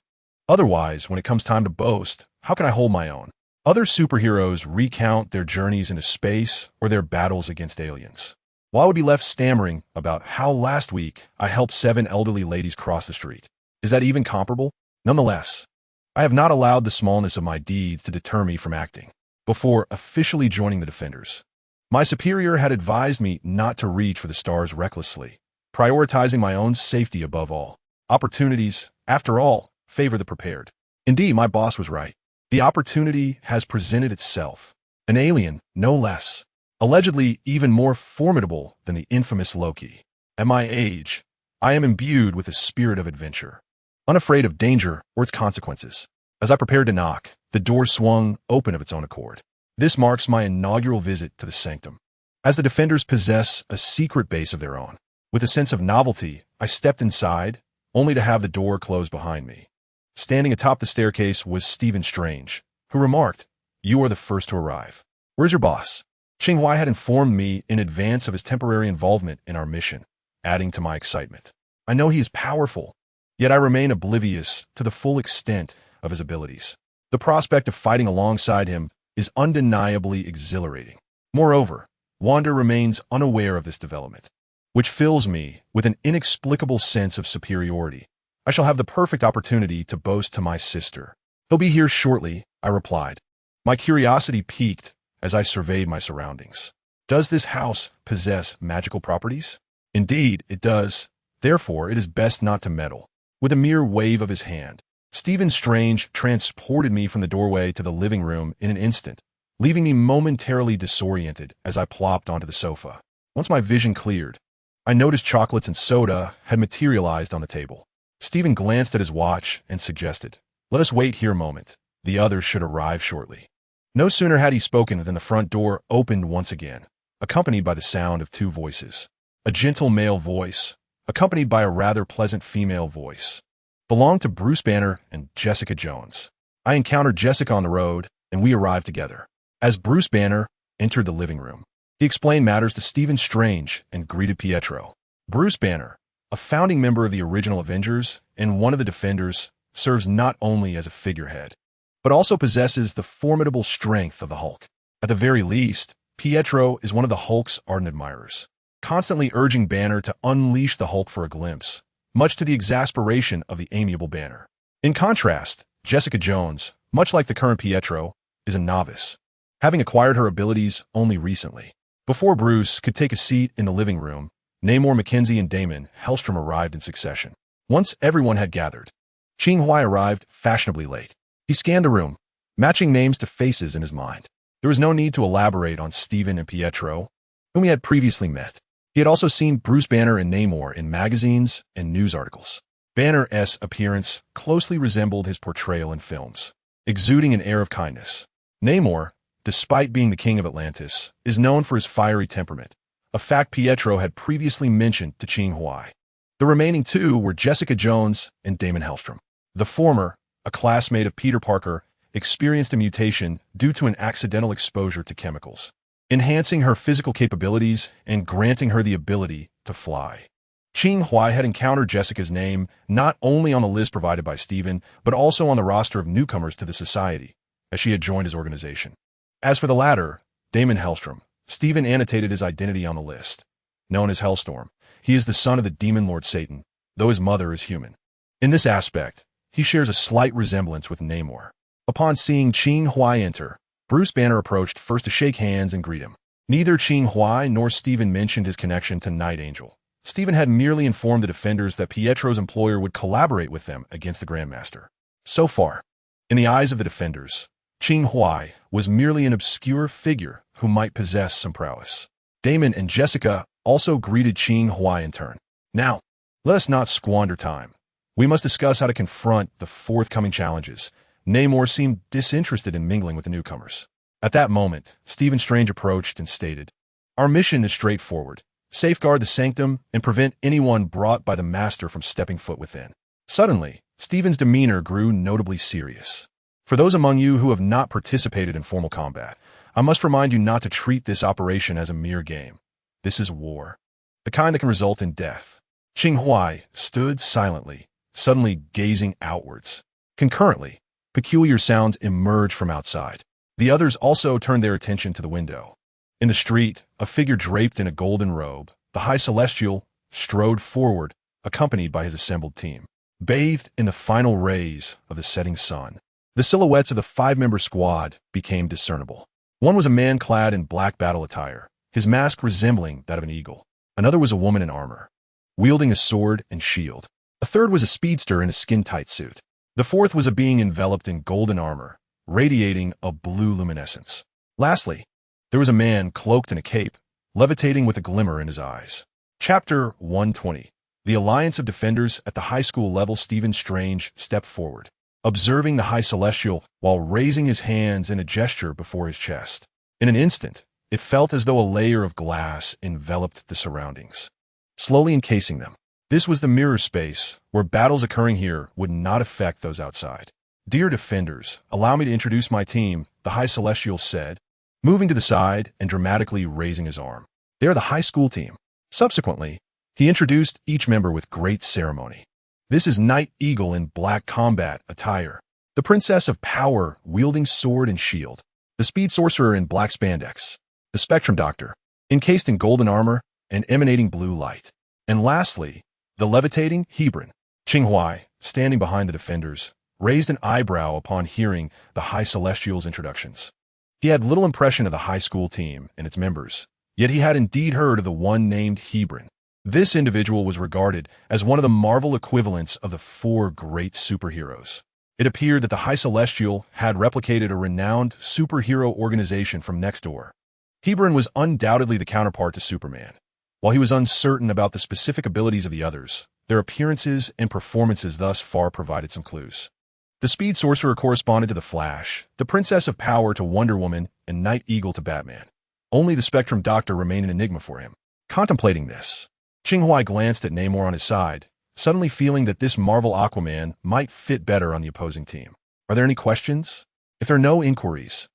A: Otherwise, when it comes time to boast, how can I hold my own? Other superheroes recount their journeys into space or their battles against aliens, while I would be left stammering about how last week I helped 7 elderly ladies cross the street. Is that even comparable? Nonetheless, I have not allowed the smallness of my deeds to deter me from acting. Before officially joining the Defenders, my superior had advised me not to reach for the stars recklessly, prioritizing my own safety above all. Opportunities, after all, favor the prepared. Indeed, my boss was right. The opportunity has presented itself. An alien, no less, allegedly even more formidable than the infamous Loki. At my age, I am imbued with a spirit of adventure, unafraid of danger or its consequences. As I prepared to knock, the door swung open of its own accord. This marks my inaugural visit to the Sanctum. As the Defenders possess a secret base of their own, with a sense of novelty, I stepped inside, only to have the door close behind me. Standing atop the staircase was Stephen Strange, who remarked, "You are the first to arrive. Where's your boss?" Qing Huai had informed me in advance of his temporary involvement in our mission, adding to my excitement. I know he is powerful, yet I remain oblivious to the full extent of his abilities. The prospect of fighting alongside him is undeniably exhilarating. Moreover, Wanda remains unaware of this development, which fills me with an inexplicable sense of superiority. I shall have the perfect opportunity to boast to my sister. "He'll be here shortly," I replied. My curiosity piqued as I surveyed my surroundings. Does this house possess magical properties? Indeed, it does. Therefore, it is best not to meddle. With a mere wave of his hand, Stephen Strange transported me from the doorway to the living room in an instant, leaving me momentarily disoriented as I plopped onto the sofa. Once my vision cleared, I noticed chocolates and soda had materialized on the table. Stephen glanced at his watch and suggested, "Let us wait here a moment. The others should arrive shortly." No sooner had he spoken than the front door opened once again, accompanied by the sound of 2 voices. A gentle male voice, accompanied by a rather pleasant female voice, belonged to Bruce Banner and Jessica Jones. I encountered Jessica on the road, and we arrived together. As Bruce Banner entered the living room, he explained matters to Stephen Strange and greeted Pietro. Bruce Banner, a founding member of the original Avengers and one of the Defenders, serves not only as a figurehead, but also possesses the formidable strength of the Hulk. At the very least, Pietro is one of the Hulk's ardent admirers, constantly urging Banner to unleash the Hulk for a glimpse, much to the exasperation of the amiable Banner. In contrast, Jessica Jones, much like the current Pietro, is a novice, having acquired her abilities only recently. Before Bruce could take a seat in the living room, Namor, Mackenzie, and Damon Hellstrom arrived in succession. Once everyone had gathered, Qing Huai arrived fashionably late. He scanned the room, matching names to faces in his mind. There was no need to elaborate on Steven and Pietro, whom he had previously met. He had also seen Bruce Banner and Namor in magazines and news articles. Banner's appearance closely resembled his portrayal in films, exuding an air of kindness. Namor, despite being the king of Atlantis, is known for his fiery temperament, a fact Pietro had previously mentioned to Qing Huai. The remaining two were Jessica Jones and Damon Hellstrom. The former, a classmate of Peter Parker, experienced a mutation due to an accidental exposure to chemicals, enhancing her physical capabilities and granting her the ability to fly. Qing Huai had encountered Jessica's name not only on the list provided by Steven, but also on the roster of newcomers to the Society, as she had joined his organization. As for the latter, Damon Hellstrom, Steven annotated his identity on the list. Known as Hellstorm, he is the son of the demon lord Satan, though his mother is human. In this aspect, he shares a slight resemblance with Namor. Upon seeing Qing Huai enter, Bruce Banner approached first to shake hands and greet him. Neither Qing Huai nor Steven mentioned his connection to Night Angel. Steven had merely informed the Defenders that Pietro's employer would collaborate with them against the Grandmaster. So far, in the eyes of the Defenders, Qing Huai was merely an obscure figure who might possess some prowess. Damon and Jessica also greeted Qing Huai in turn. Now, let us not squander time. We must discuss how to confront the forthcoming challenges. Namor seemed disinterested in mingling with the newcomers. At that moment, Stephen Strange approached and stated, "Our mission is straightforward. Safeguard the sanctum and prevent anyone brought by the Master from stepping foot within." Suddenly, Stephen's demeanor grew notably serious. "For those among you who have not participated in formal combat, I must remind you not to treat this operation as a mere game. This is war, the kind that can result in death." Qing Huai stood silently, suddenly gazing outwards. Concurrently, peculiar sounds emerged from outside. The others also turned their attention to the window. In the street, a figure draped in a golden robe, the High Celestial, strode forward, accompanied by his assembled team. Bathed in the final rays of the setting sun, the silhouettes of the five-member squad became discernible. One was a man clad in black battle attire, his mask resembling that of an eagle. Another was a woman in armor, wielding a sword and shield. A third was a speedster in a skin-tight suit. The fourth was a being enveloped in golden armor, radiating a blue luminescence. Lastly, there was a man cloaked in a cape, levitating with a glimmer in his eyes. Chapter 120. The Alliance of Defenders at the high school level. Stephen Strange stepped forward, observing the High Celestial while raising his hands in a gesture before his chest. In an instant, it felt as though a layer of glass enveloped the surroundings, slowly encasing them. This was the mirror space where battles occurring here would not affect those outside. "Dear Defenders, allow me to introduce my team," the High Celestial said, moving to the side and dramatically raising his arm. "They are the high school team." Subsequently, he introduced each member with great ceremony. "This is Night Eagle in black combat attire, the Princess of Power wielding sword and shield, the Speed Sorcerer in black spandex, the Spectrum Doctor, encased in golden armor and emanating blue light, and lastly, the levitating Hebron." Qing Huai, standing behind the Defenders, raised an eyebrow upon hearing the High Celestial's introductions. He had little impression of the high school team and its members, yet he had indeed heard of the one named Hebron. This individual was regarded as one of the Marvel equivalents of the four great superheroes. It appeared that the High Celestial had replicated a renowned superhero organization from next door. Hebron was undoubtedly the counterpart to Superman. While he was uncertain about the specific abilities of the others, their appearances and performances thus far provided some clues. The Speed Sorcerer corresponded to the Flash, the Princess of Power to Wonder Woman, and Night Eagle to Batman. Only the Spectrum Doctor remained an enigma for him. Contemplating this, Qing Huai glanced at Namor on his side, suddenly feeling that this Marvel Aquaman might fit better on the opposing team. "Are there any questions? If there are no inquiries,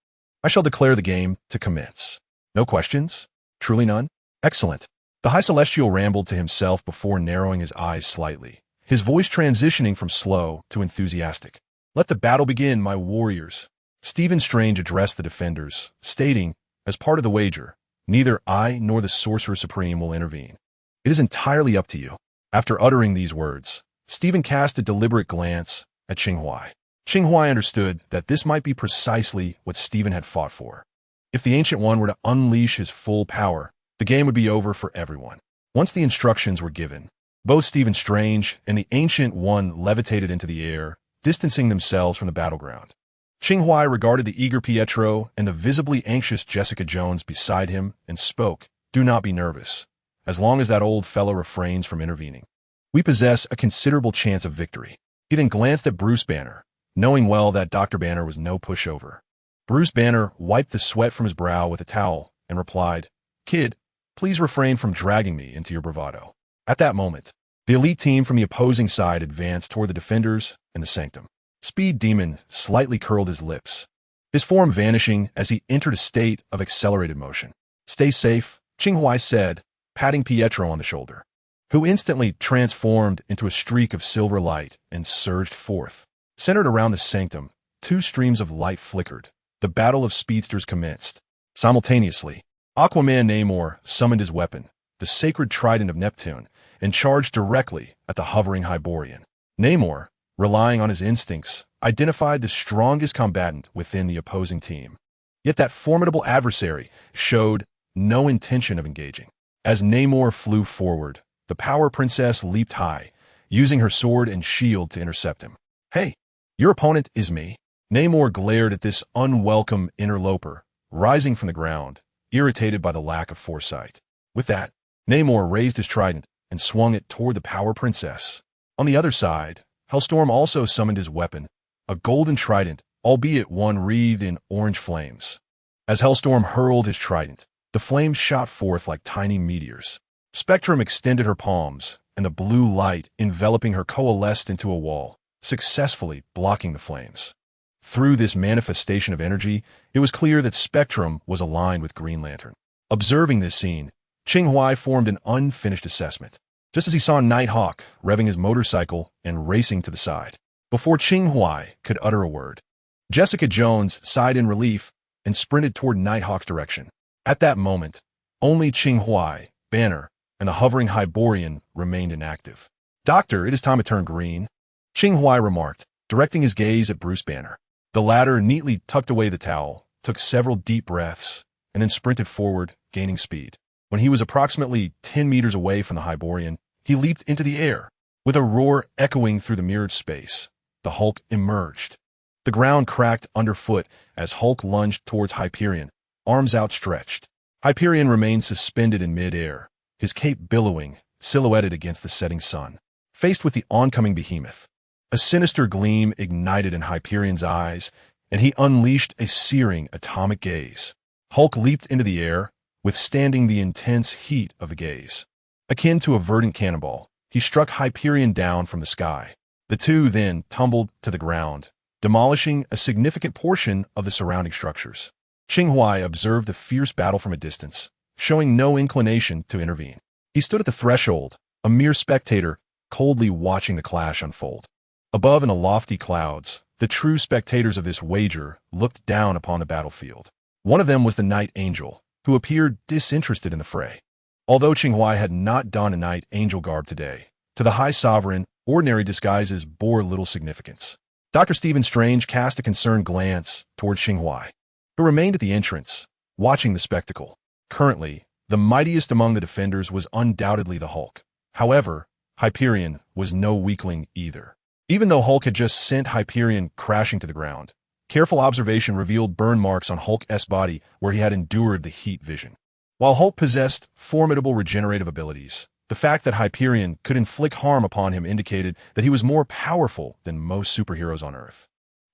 A: I shall declare the game to commence." "No questions? Truly none? Excellent. The High Celestial rambled to himself before narrowing his eyes slightly, his voice transitioning from slow to enthusiastic. "Let the battle begin, my warriors." Stephen Strange addressed the defenders, stating, as part of the wager, "Neither I nor the Sorcerer Supreme will intervene. It is entirely up to you." After uttering these words, Stephen cast a deliberate glance at Qing Huai. Qing Huai understood that this might be precisely what Stephen had fought for. If the Ancient One were to unleash his full power, the game would be over for everyone. Once the instructions were given, both Stephen Strange and the Ancient One levitated into the air, distancing themselves from the battleground. Qing Huai regarded the eager Pietro and the visibly anxious Jessica Jones beside him and spoke, "Do not be nervous. As long as that old fellow refrains from intervening, we possess a considerable chance of victory." He then glanced at Bruce Banner, knowing well that Dr. Banner was no pushover. Bruce Banner wiped the sweat from his brow with a towel and replied, "Kid, please refrain from dragging me into your bravado." At that moment, the elite team from the opposing side advanced toward the defenders and the sanctum. Speed Demon slightly curled his lips, his form vanishing as he entered a state of accelerated motion. "Stay safe," Qing Huai said, patting Pietro on the shoulder, who instantly transformed into a streak of silver light and surged forth. Centered around the sanctum, two streams of light flickered. The battle of speedsters commenced. Simultaneously, Aquaman Namor summoned his weapon, the sacred trident of Neptune, and charged directly at the hovering Hyborian. Namor, relying on his instincts, identified the strongest combatant within the opposing team. Yet that formidable adversary showed no intention of engaging. As Namor flew forward, the Power Princess leaped high, using her sword and shield to intercept him. "Hey, your opponent is me." Namor glared at this unwelcome interloper, rising from the ground, irritated by the lack of foresight. With that, Namor raised his trident and swung it toward the Power Princess. On the other side, Hellstorm also summoned his weapon, a golden trident, albeit one wreathed in orange flames. As Hellstorm hurled his trident, the flames shot forth like tiny meteors. Spectrum extended her palms, and the blue light enveloping her coalesced into a wall, successfully blocking the flames. Through this manifestation of energy, it was clear that Spectrum was aligned with Green Lantern. Observing this scene, Qing Huai formed an unfinished assessment, just as he saw Nighthawk revving his motorcycle and racing to the side. Before Qing Huai could utter a word, Jessica Jones sighed in relief and sprinted toward Nighthawk's direction. At that moment, only Qing Huai, Banner, and the hovering Hyborian remained inactive. "Doctor, it is time to turn green," Qing Huai remarked, directing his gaze at Bruce Banner. The latter neatly tucked away the towel, took several deep breaths, and then sprinted forward, gaining speed. When he was approximately 10 meters away from the Hyborian, he leaped into the air. With a roar echoing through the mirrored space, the Hulk emerged. The ground cracked underfoot as Hulk lunged towards Hyperion, arms outstretched. Hyperion remained suspended in mid-air, his cape billowing, silhouetted against the setting sun. Faced with the oncoming behemoth, a sinister gleam ignited in Hyperion's eyes, and he unleashed a searing atomic gaze. Hulk leaped into the air, withstanding the intense heat of the gaze. Akin to a verdant cannonball, he struck Hyperion down from the sky. The two then tumbled to the ground, demolishing a significant portion of the surrounding structures. Qing Huai observed the fierce battle from a distance, showing no inclination to intervene. He stood at the threshold, a mere spectator, coldly watching the clash unfold. Above in the lofty clouds, the true spectators of this wager looked down upon the battlefield. One of them was the Night Angel, who appeared disinterested in the fray. Although Qing Huai had not donned a Night Angel garb today, to the High Sovereign, ordinary disguises bore little significance. Dr. Stephen Strange cast a concerned glance toward Qing Huai, who remained at the entrance, watching the spectacle. Currently, the mightiest among the defenders was undoubtedly the Hulk. However, Hyperion was no weakling either. Even though Hulk had just sent Hyperion crashing to the ground, careful observation revealed burn marks on Hulk's body where he had endured the heat vision. While Hulk possessed formidable regenerative abilities, the fact that Hyperion could inflict harm upon him indicated that he was more powerful than most superheroes on Earth.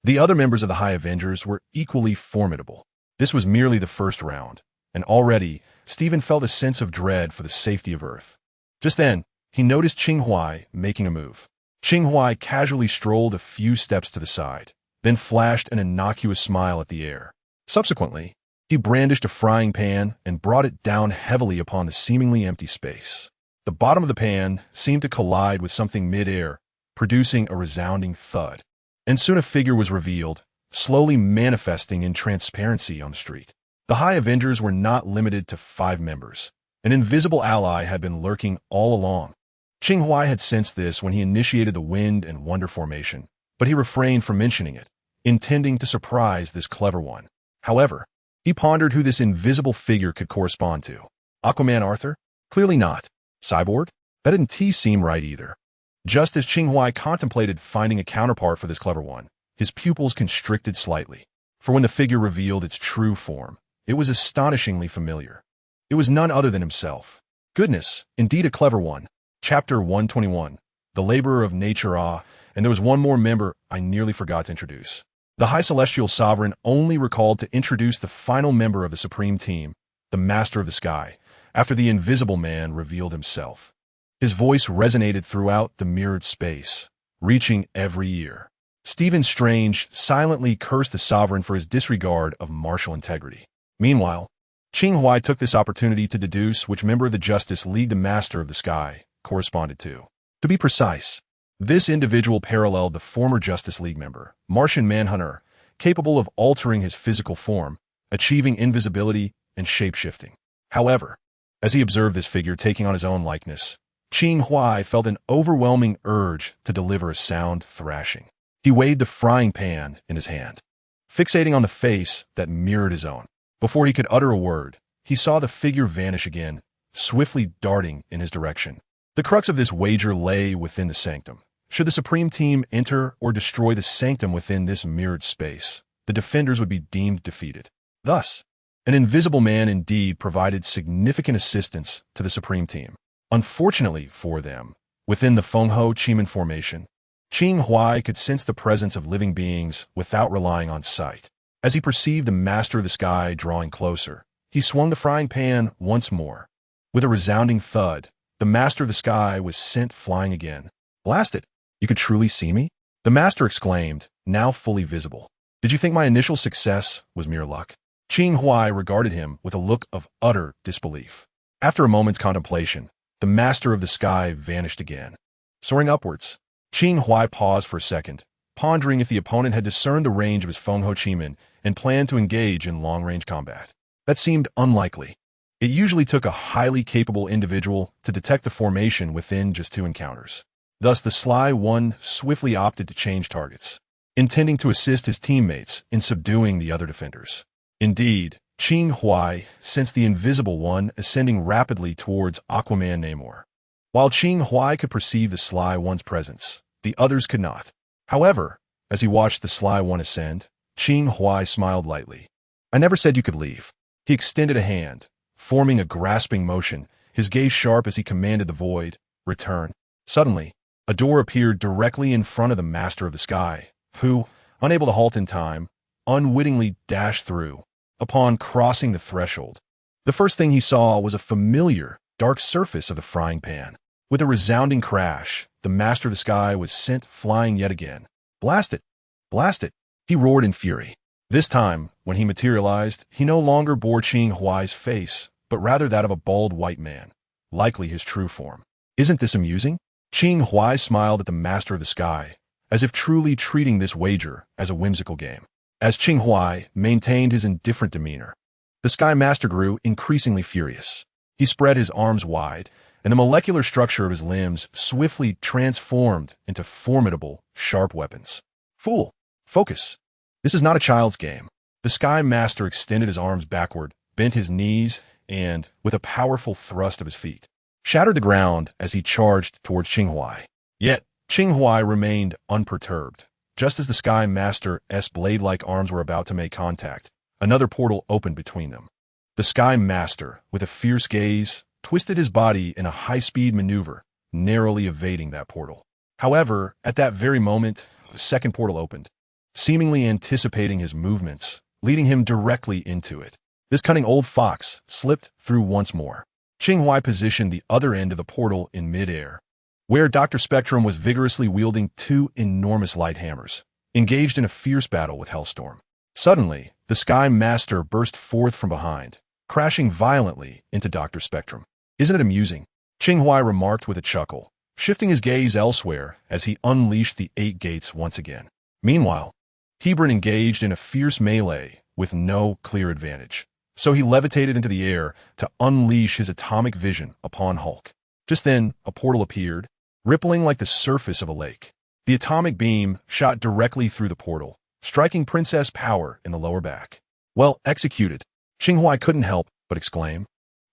A: The other members of the High Avengers were equally formidable. This was merely the first round, and already Stephen felt a sense of dread for the safety of Earth. Just then, he noticed Qing Huai making a move. Qing Huai casually strolled a few steps to the side, then flashed an innocuous smile at the air. Subsequently, he He brandished a frying pan and brought it down heavily upon the seemingly empty space. The bottom of the pan seemed to collide with something mid-air, producing a resounding thud. And soon a figure was revealed, slowly manifesting in transparency on the street. The High Avengers were not limited to 5 members. An invisible ally had been lurking all along. Qing Huai had sensed this when he initiated the Wind and Wonder formation, but he refrained from mentioning it, intending to surprise this clever one. However, he pondered who this invisible figure could correspond to. Aquaman Arthur? Clearly not. Cyborg? That didn't seem right either. Just as Qing Huai contemplated finding a counterpart for this clever one, his pupils constricted slightly, for when the figure revealed its true form, it was astonishingly familiar. It was none other than himself. Goodness, indeed a clever one. Chapter 121, The Laborer of Nature. And there was one more member I nearly forgot to introduce. The High Celestial Sovereign only recalled to introduce the final member of the Supreme Team, the Master of the Sky, after the Invisible Man revealed himself. His voice resonated throughout the mirrored space, reaching every ear. Stephen Strange silently cursed the Sovereign for his disregard of martial integrity. Meanwhile, Qing Huai took this opportunity to deduce which member of the Justice League the Master of the Sky corresponded to. To be precise, this individual paralleled the former Justice League member, Martian Manhunter, capable of altering his physical form, achieving invisibility and shape-shifting. However, as he observed this figure taking on his own likeness, Qing Huai felt an overwhelming urge to deliver a sound thrashing. He weighed the frying pan in his hand, fixating on the face that mirrored his own. Before he could utter a word, he saw the figure vanish again, swiftly darting in his direction. The crux of this wager lay within the sanctum. Should the Supreme Team enter or destroy the sanctum within this mirrored space, the defenders would be deemed defeated. Thus, an invisible man indeed provided significant assistance to the Supreme Team. Unfortunately for them, within the Fengho Chiman formation, Qing Huai could sense the presence of living beings without relying on sight. As he perceived the Master of the Sky drawing closer, he swung the frying pan once more. With a resounding thud, the Master of the Sky was sent flying again. Blast it! You could truly see me? The Master exclaimed, now fully visible. Did you think my initial success was mere luck? Qing Huai regarded him with a look of utter disbelief. After a moment's contemplation, the Master of the Sky vanished again. Soaring upwards, Qing Huai paused for a second, pondering if the opponent had discerned the range of his Fengho Chiman and planned to engage in long-range combat. That seemed unlikely. It usually took a highly capable individual to detect the formation within just 2 encounters. Thus, the sly one swiftly opted to change targets, intending to assist his teammates in subduing the other defenders. Indeed, Qing Huai sensed the invisible one ascending rapidly towards Aquaman Namor. While Qing Huai could perceive the sly one's presence, the others could not. However, as he watched the sly one ascend, Qing Huai smiled lightly. I never said you could leave. He extended a hand, forming a grasping motion, his gaze sharp as he commanded the void, return. Suddenly, a door appeared directly in front of the Master of the Sky, who, unable to halt in time, unwittingly dashed through. Upon crossing the threshold, the first thing he saw was a familiar, dark surface of the frying pan. With a resounding crash, the Master of the Sky was sent flying yet again. Blast it! Blast it! He roared in fury. This time, when he materialized, he no longer bore Qing Huai's face, but rather that of a bald white man, likely his true form. Isn't this amusing? Qing Huai smiled at the Master of the Sky, as if truly treating this wager as a whimsical game. As Qing Huai maintained his indifferent demeanor, the Sky Master grew increasingly furious. He spread his arms wide, and the molecular structure of his limbs swiftly transformed into formidable, sharp weapons. Fool! Focus! This is not a child's game. The Sky Master extended his arms backward, bent his knees, and, with a powerful thrust of his feet, shattered the ground as he charged towards Qing Huai. Yet, Qing Huai remained unperturbed. Just as the Sky Master's blade-like arms were about to make contact, another portal opened between them. The Sky Master, with a fierce gaze, twisted his body in a high-speed maneuver, narrowly evading that portal. However, at that very moment, a second portal opened, seemingly anticipating his movements, leading him directly into it. This cunning old fox slipped through once more. Qing Huai positioned the other end of the portal in mid-air, where Dr. Spectrum was vigorously wielding 2 enormous light hammers, engaged in a fierce battle with Hellstorm. Suddenly, the Sky Master burst forth from behind, crashing violently into Dr. Spectrum. "Isn't it amusing?" Qing Huai remarked with a chuckle, shifting his gaze elsewhere as he unleashed the 8 gates once again. Meanwhile, Hebron engaged in a fierce melee with no clear advantage, so he levitated into the air to unleash his atomic vision upon Hulk. Just then, a portal appeared, rippling like the surface of a lake. The atomic beam shot directly through the portal, striking Princess Power in the lower back. "Well executed," Qing Huai couldn't help but exclaim,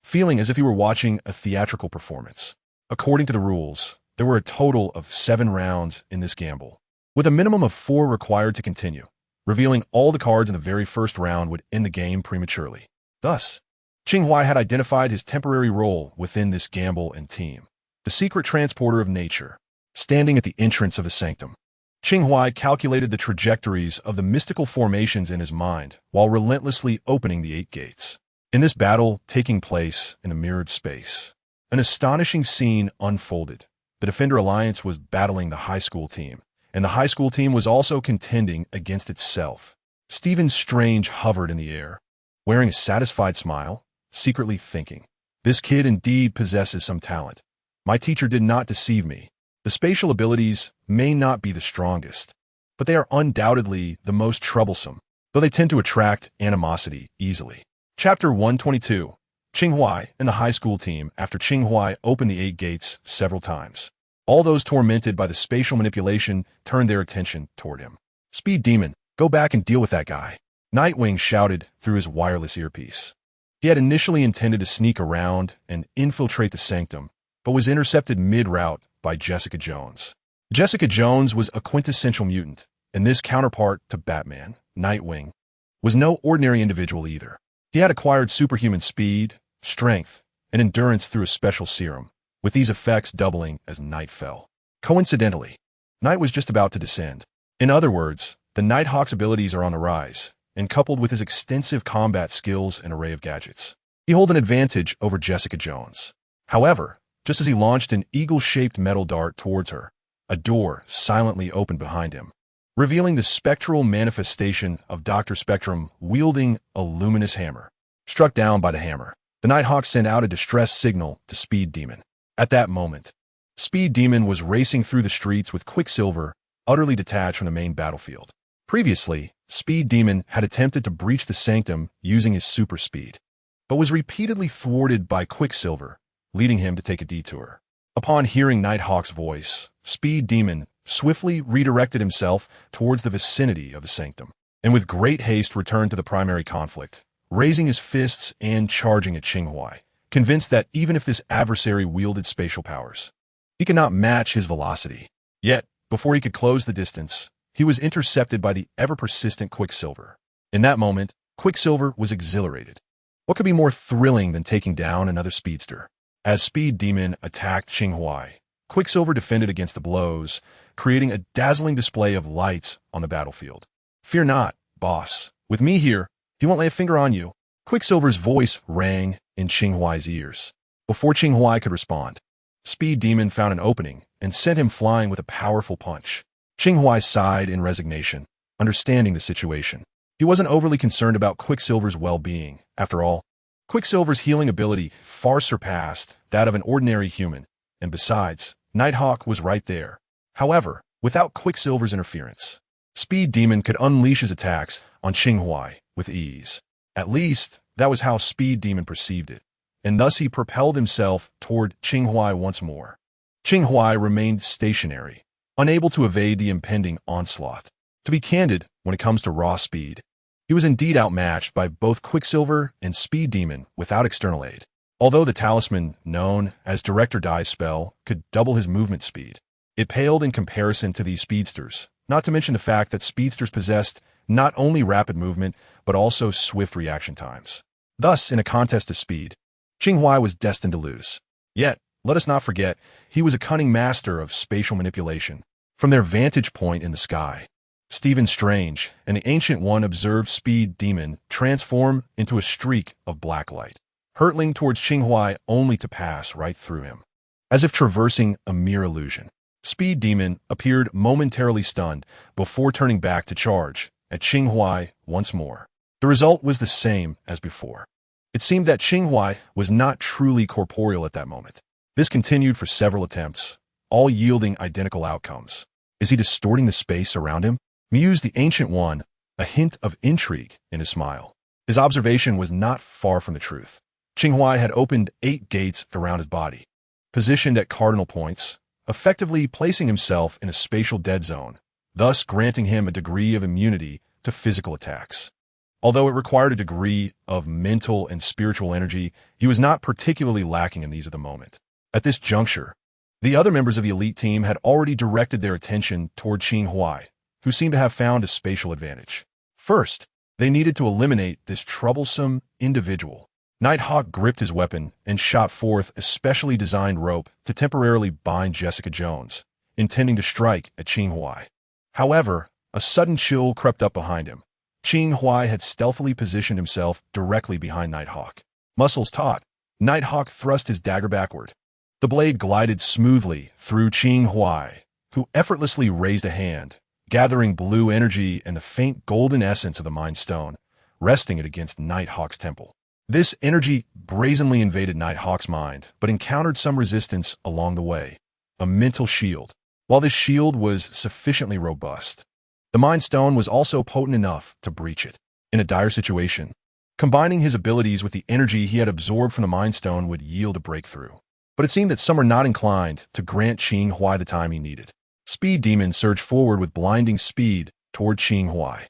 A: feeling as if he were watching a theatrical performance. According to the rules, there were a total of 7 rounds in this gamble, with a minimum of 4 required to continue. Revealing all the cards in the very first round would end the game prematurely. Thus, Qing Huai had identified his temporary role within this gamble and team, the secret transporter of nature. Standing at the entrance of the sanctum, Qing Huai calculated the trajectories of the mystical formations in his mind while relentlessly opening the 8 gates. In this battle taking place in a mirrored space, an astonishing scene unfolded. The Defender Alliance was battling the high school team, and the high school team was also contending against itself. Stephen Strange hovered in the air, wearing a satisfied smile, secretly thinking, "This kid indeed possesses some talent. My teacher did not deceive me. The spatial abilities may not be the strongest, but they are undoubtedly the most troublesome, though they tend to attract animosity easily." Chapter 122. Qing Huai and the high school team. After Qing Huai opened the 8 gates several times, all those tormented by the spatial manipulation turned their attention toward him. "Speed Demon, go back and deal with that guy," Nightwing shouted through his wireless earpiece. He had initially intended to sneak around and infiltrate the sanctum, but was intercepted mid-route by Jessica Jones. Jessica Jones was a quintessential mutant, and this counterpart to Batman, Nightwing, was no ordinary individual either. He had acquired superhuman speed, strength, and endurance through a special serum, with these effects doubling as night fell. Coincidentally, night was just about to descend. In other words, the Nighthawk's abilities are on the rise, and coupled with his extensive combat skills and array of gadgets, he holds an advantage over Jessica Jones. However, just as he launched an eagle-shaped metal dart towards her, a door silently opened behind him, revealing the spectral manifestation of Dr. Spectrum wielding a luminous hammer. Struck down by the hammer, the Nighthawk sent out a distress signal to Speed Demon. At that moment, Speed Demon was racing through the streets with Quicksilver utterly detached from the main battlefield. Previously, Speed Demon had attempted to breach the sanctum using his super speed, but was repeatedly thwarted by Quicksilver, leading him to take a detour. Upon hearing Nighthawk's voice, Speed Demon swiftly redirected himself towards the vicinity of the sanctum, and with great haste returned to the primary conflict, raising his fists and charging at Qing Huai, convinced that even if this adversary wielded spatial powers, he could not match his velocity. Yet, before he could close the distance, he was intercepted by the ever-persistent Quicksilver. In that moment, Quicksilver was exhilarated. What could be more thrilling than taking down another speedster? As Speed Demon attacked Qing Huai, Quicksilver defended against the blows, creating a dazzling display of lights on the battlefield. "Fear not, boss. With me here, he won't lay a finger on you." Quicksilver's voice rang in Qing Huai's ears. Before Qing Huai could respond, Speed Demon found an opening and sent him flying with a powerful punch. Qing Huai sighed in resignation, understanding the situation. He wasn't overly concerned about Quicksilver's well-being. After all, Quicksilver's healing ability far surpassed that of an ordinary human, and besides, Nighthawk was right there. However, without Quicksilver's interference, Speed Demon could unleash his attacks on Qing Huai with ease. At least, that was how Speed Demon perceived it, and thus he propelled himself toward Qing Huai once more. Qing Huai remained stationary, unable to evade the impending onslaught. To be candid, when it comes to raw speed, he was indeed outmatched by both Quicksilver and Speed Demon without external aid. Although the talisman, known as Director Dai's spell, could double his movement speed, it paled in comparison to these speedsters, not to mention the fact that speedsters possessed not only rapid movement, but also swift reaction times. Thus, in a contest of speed, Qing Huai was destined to lose. Yet, let us not forget, he was a cunning master of spatial manipulation. From their vantage point in the sky, Stephen Strange and the Ancient One observed Speed Demon transform into a streak of black light, hurtling towards Qing Huai only to pass right through him. As if traversing a mere illusion, Speed Demon appeared momentarily stunned before turning back to charge at Qing Huai once more. The result was the same as before. It seemed that Qing Huai was not truly corporeal at that moment. This continued for several attempts, all yielding identical outcomes. Is he distorting the space around him? Mused the Ancient One, a hint of intrigue in his smile. His observation was not far from the truth. Qing Huai had opened 8 gates around his body, positioned at cardinal points, effectively placing himself in a spatial dead zone, thus granting him a degree of immunity to physical attacks. Although it required a degree of mental and spiritual energy, he was not particularly lacking in these at the moment. At this juncture, the other members of the elite team had already directed their attention toward Qing Huai, who seemed to have found a spatial advantage. First, they needed to eliminate this troublesome individual. Nighthawk gripped his weapon and shot forth a specially designed rope to temporarily bind Jessica Jones, intending to strike at Qing Huai. However, a sudden chill crept up behind him. Qing Huai had stealthily positioned himself directly behind Nighthawk. Muscles taut, Nighthawk thrust his dagger backward. The blade glided smoothly through Qing Huai, who effortlessly raised a hand, gathering blue energy and the faint golden essence of the Mind Stone, resting it against Nighthawk's temple. This energy brazenly invaded Nighthawk's mind, but encountered some resistance along the way. A mental shield. While this shield was sufficiently robust, the Mind Stone was also potent enough to breach it. In a dire situation, combining his abilities with the energy he had absorbed from the Mind Stone would yield a breakthrough. But it seemed that some were not inclined to grant Qing Huai the time he needed. Speed Demon surged forward with blinding speed toward Qing Huai,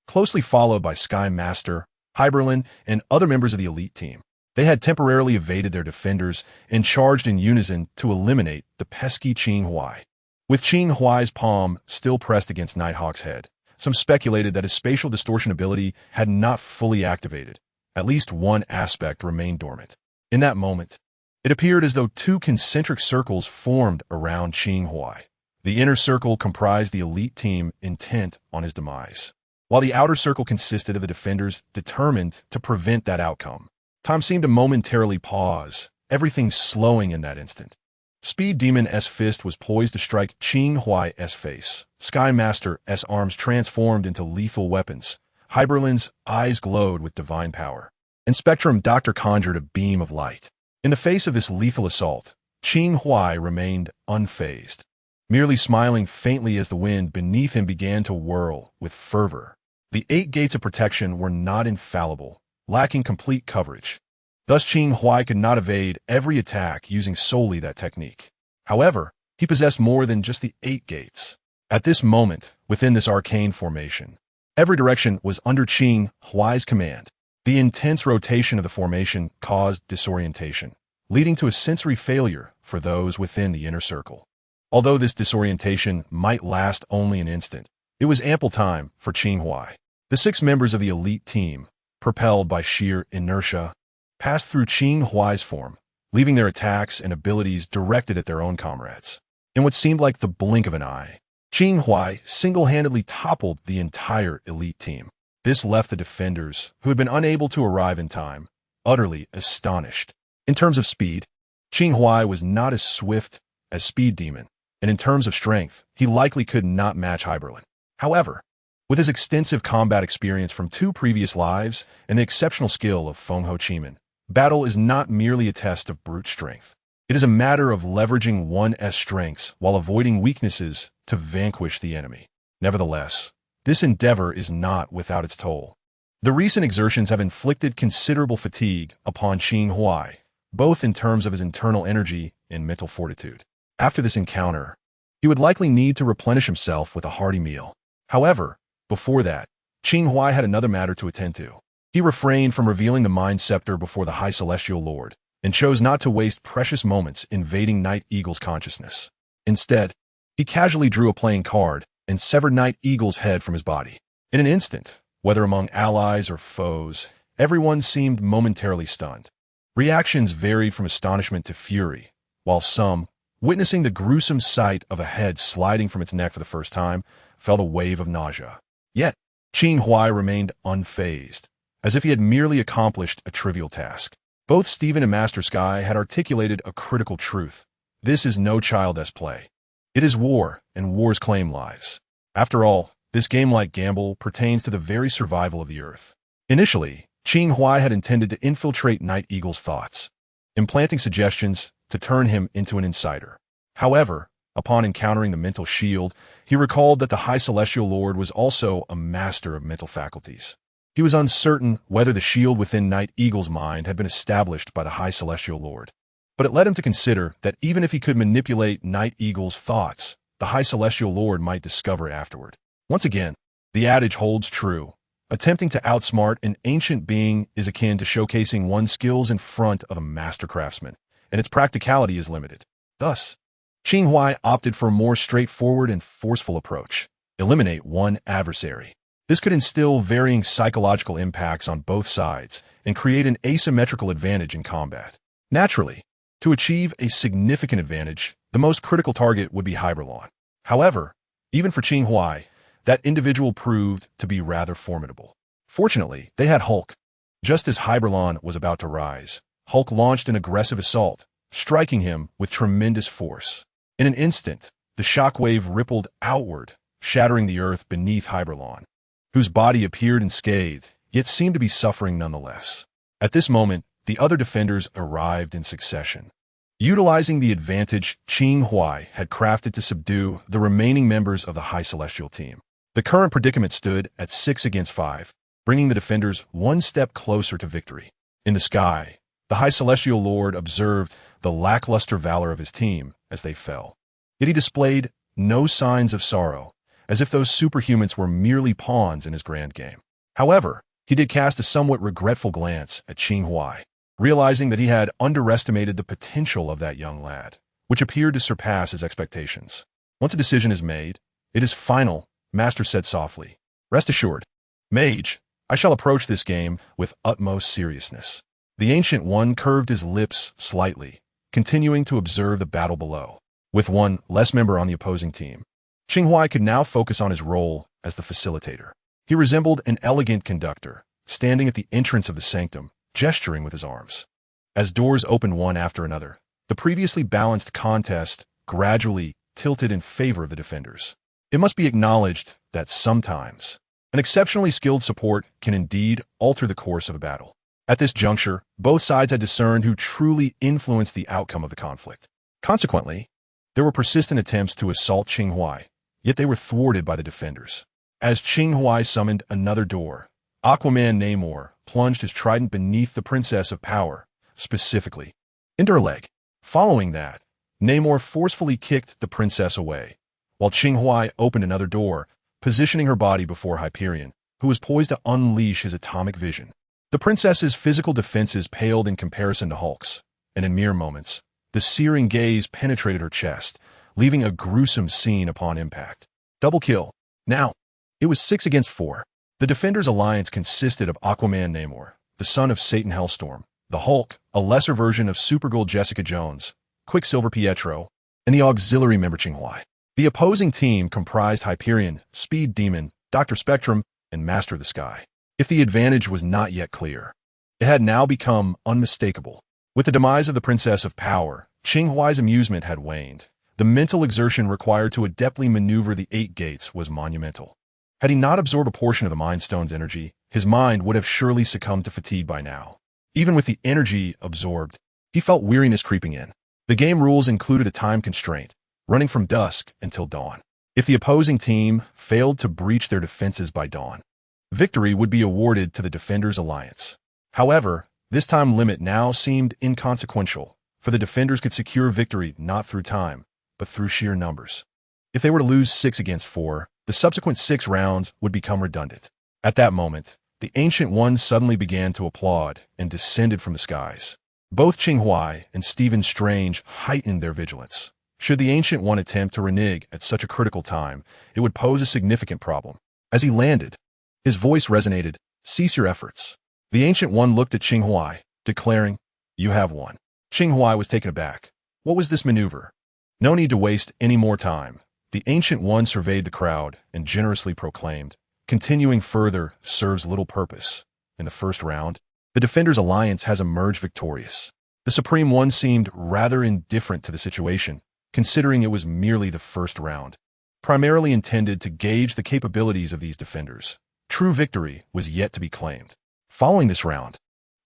A: closely followed by Sky Master, Hyberlin, and other members of the elite team. They had temporarily evaded their defenders and charged in unison to eliminate the pesky Qing Huai. With Qing Huai's palm still pressed against Nighthawk's head, some speculated that his spatial distortion ability had not fully activated. At least one aspect remained dormant. In that moment, it appeared as though 2 concentric circles formed around Qing Huai. The inner circle comprised the elite team intent on his demise, while the outer circle consisted of the defenders determined to prevent that outcome. Time seemed to momentarily pause, everything slowing in that instant. Speed Demon's fist was poised to strike Qing Huai's face. Sky Master's arms transformed into lethal weapons. Hyberlin's eyes glowed with divine power. And Spectrum Doctor conjured a beam of light. In the face of this lethal assault, Qing Huai remained unfazed, merely smiling faintly as the wind beneath him began to whirl with fervor. The 8 gates of protection were not infallible, lacking complete coverage. Thus Qing Huai could not evade every attack using solely that technique. However, he possessed more than just the 8 gates. At this moment, within this arcane formation, every direction was under Qing Huai's command. The intense rotation of the formation caused disorientation, leading to a sensory failure for those within the inner circle. Although this disorientation might last only an instant, it was ample time for Qing Huai. The 6 members of the elite team, propelled by sheer inertia, passed through Qing Huai's form, leaving their attacks and abilities directed at their own comrades. In what seemed like the blink of an eye, Qing Huai single-handedly toppled the entire elite team. This left the defenders, who had been unable to arrive in time, utterly astonished. In terms of speed, Qing Huai was not as swift as Speed Demon, and in terms of strength, he likely could not match Hyberlin. However, with his extensive combat experience from 2 previous lives and the exceptional skill of Feng Ho Chiman, battle is not merely a test of brute strength. It is a matter of leveraging one's strengths while avoiding weaknesses to vanquish the enemy. Nevertheless, this endeavor is not without its toll. The recent exertions have inflicted considerable fatigue upon Qing Huai, both in terms of his internal energy and mental fortitude. After this encounter, he would likely need to replenish himself with a hearty meal. However, before that, Qing Huai had another matter to attend to. He refrained from revealing the Mind Scepter before the High Celestial Lord, and chose not to waste precious moments invading Night Eagle's consciousness. Instead, he casually drew a playing card and severed Night Eagle's head from his body. In an instant, whether among allies or foes, everyone seemed momentarily stunned. Reactions varied from astonishment to fury, while some, witnessing the gruesome sight of a head sliding from its neck for the first time, felt a wave of nausea. Yet, Qing Huai remained unfazed, as if he had merely accomplished a trivial task. Both Stephen and Master Sky had articulated a critical truth. This is no child's play. It is war, and wars claim lives. After all, this game-like gamble pertains to the very survival of the Earth. Initially, Qing Huai had intended to infiltrate Night Eagle's thoughts, implanting suggestions to turn him into an insider. However, upon encountering the mental shield, he recalled that the High Celestial Lord was also a master of mental faculties. He was uncertain whether the shield within Night Eagle's mind had been established by the High Celestial Lord. But it led him to consider that even if he could manipulate Night Eagle's thoughts, the High Celestial Lord might discover it afterward. Once again, the adage holds true. Attempting to outsmart an ancient being is akin to showcasing one's skills in front of a master craftsman, and its practicality is limited. Thus, Qing Huai opted for a more straightforward and forceful approach. Eliminate one adversary. This could instill varying psychological impacts on both sides and create an asymmetrical advantage in combat. Naturally, to achieve a significant advantage, the most critical target would be Hyberlon. However, even for Qing Huai, that individual proved to be rather formidable. Fortunately, they had Hulk. Just as Hyberlon was about to rise, Hulk launched an aggressive assault, striking him with tremendous force. In an instant, the shockwave rippled outward, shattering the earth beneath Hyberlon, whose body appeared unscathed, yet seemed to be suffering nonetheless. At this moment, the other defenders arrived in succession. Utilizing the advantage Qing Huai had crafted to subdue the remaining members of the High Celestial team, the current predicament stood at 6 against 5, bringing the defenders one step closer to victory. In the sky, the High Celestial Lord observed the lackluster valor of his team as they fell. Yet he displayed no signs of sorrow, as if those superhumans were merely pawns in his grand game. However, he did cast a somewhat regretful glance at Qing Huai, realizing that he had underestimated the potential of that young lad, which appeared to surpass his expectations. Once a decision is made, it is final, Master said softly. Rest assured, Mage, I shall approach this game with utmost seriousness. The Ancient One curved his lips slightly, continuing to observe the battle below. With one less member on the opposing team, Qing Huai could now focus on his role as the facilitator. He resembled an elegant conductor, standing at the entrance of the sanctum, gesturing with his arms. As doors opened one after another, the previously balanced contest gradually tilted in favor of the defenders. It must be acknowledged that sometimes an exceptionally skilled support can indeed alter the course of a battle. At this juncture, both sides had discerned who truly influenced the outcome of the conflict. Consequently, there were persistent attempts to assault Qing Huai, yet they were thwarted by the defenders. As Qing Huai summoned another door, Aquaman Namor plunged his trident beneath the Princess of Power, specifically into her leg. Following that, Namor forcefully kicked the princess away, while Qing Huai opened another door, positioning her body before Hyperion, who was poised to unleash his atomic vision. The princess's physical defenses paled in comparison to Hulk's, and in mere moments, the searing gaze penetrated her chest, leaving a gruesome scene upon impact. Double kill. Now, it was 6 against 4. The Defenders' alliance consisted of Aquaman Namor, the son of Satan Hellstorm, the Hulk, a lesser version of Supergirl Jessica Jones, Quicksilver Pietro, and the auxiliary member Qing Huai. The opposing team comprised Hyperion, Speed Demon, Dr. Spectrum, and Master of the Sky. If the advantage was not yet clear, it had now become unmistakable. With the demise of the Princess of Power, Qing Huai's amusement had waned. The mental exertion required to adeptly maneuver the 8 gates was monumental. Had he not absorbed a portion of the Mind Stone's energy, his mind would have surely succumbed to fatigue by now. Even with the energy absorbed, he felt weariness creeping in. The game rules included a time constraint, running from dusk until dawn. If the opposing team failed to breach their defenses by dawn, victory would be awarded to the Defenders' alliance. However, this time limit now seemed inconsequential, for the Defenders could secure victory not through time, but through sheer numbers. If they were to lose 6 against 4, the subsequent 6 rounds would become redundant. At that moment, the Ancient One suddenly began to applaud and descended from the skies. Both Qing Huai and Stephen Strange heightened their vigilance. Should the Ancient One attempt to renege at such a critical time, it would pose a significant problem. As he landed, his voice resonated, "Cease your efforts." The Ancient One looked at Qing Huai, declaring, "You have won." Qing Huai was taken aback. What was this maneuver? No need to waste any more time. The Ancient One surveyed the crowd and generously proclaimed, "Continuing further serves little purpose. In the first round, the Defenders' alliance has emerged victorious." The Supreme One seemed rather indifferent to the situation, considering it was merely the first round, primarily intended to gauge the capabilities of these defenders. True victory was yet to be claimed. Following this round,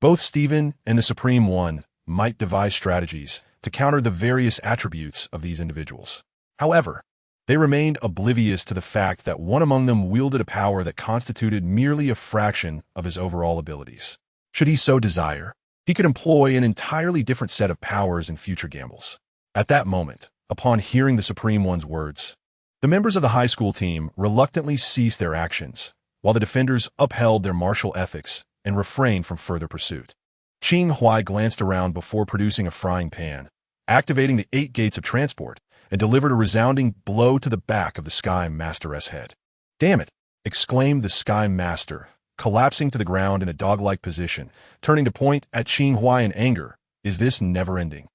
A: both Stephen and the Supreme One might devise strategies to counter the various attributes of these individuals. However, they remained oblivious to the fact that one among them wielded a power that constituted merely a fraction of his overall abilities. Should he so desire, he could employ an entirely different set of powers in future gambles. At that moment, upon hearing the Supreme One's words, the members of the high school team reluctantly ceased their actions, while the defenders upheld their martial ethics and refrained from further pursuit. Qing Huai glanced around before producing a frying pan, activating the 8 gates of transport, and delivered a resounding blow to the back of the Sky Master's head. "Damn it!" exclaimed the Sky Master, collapsing to the ground in a dog-like position, turning to point at Qing Huai in anger. Is this never-ending?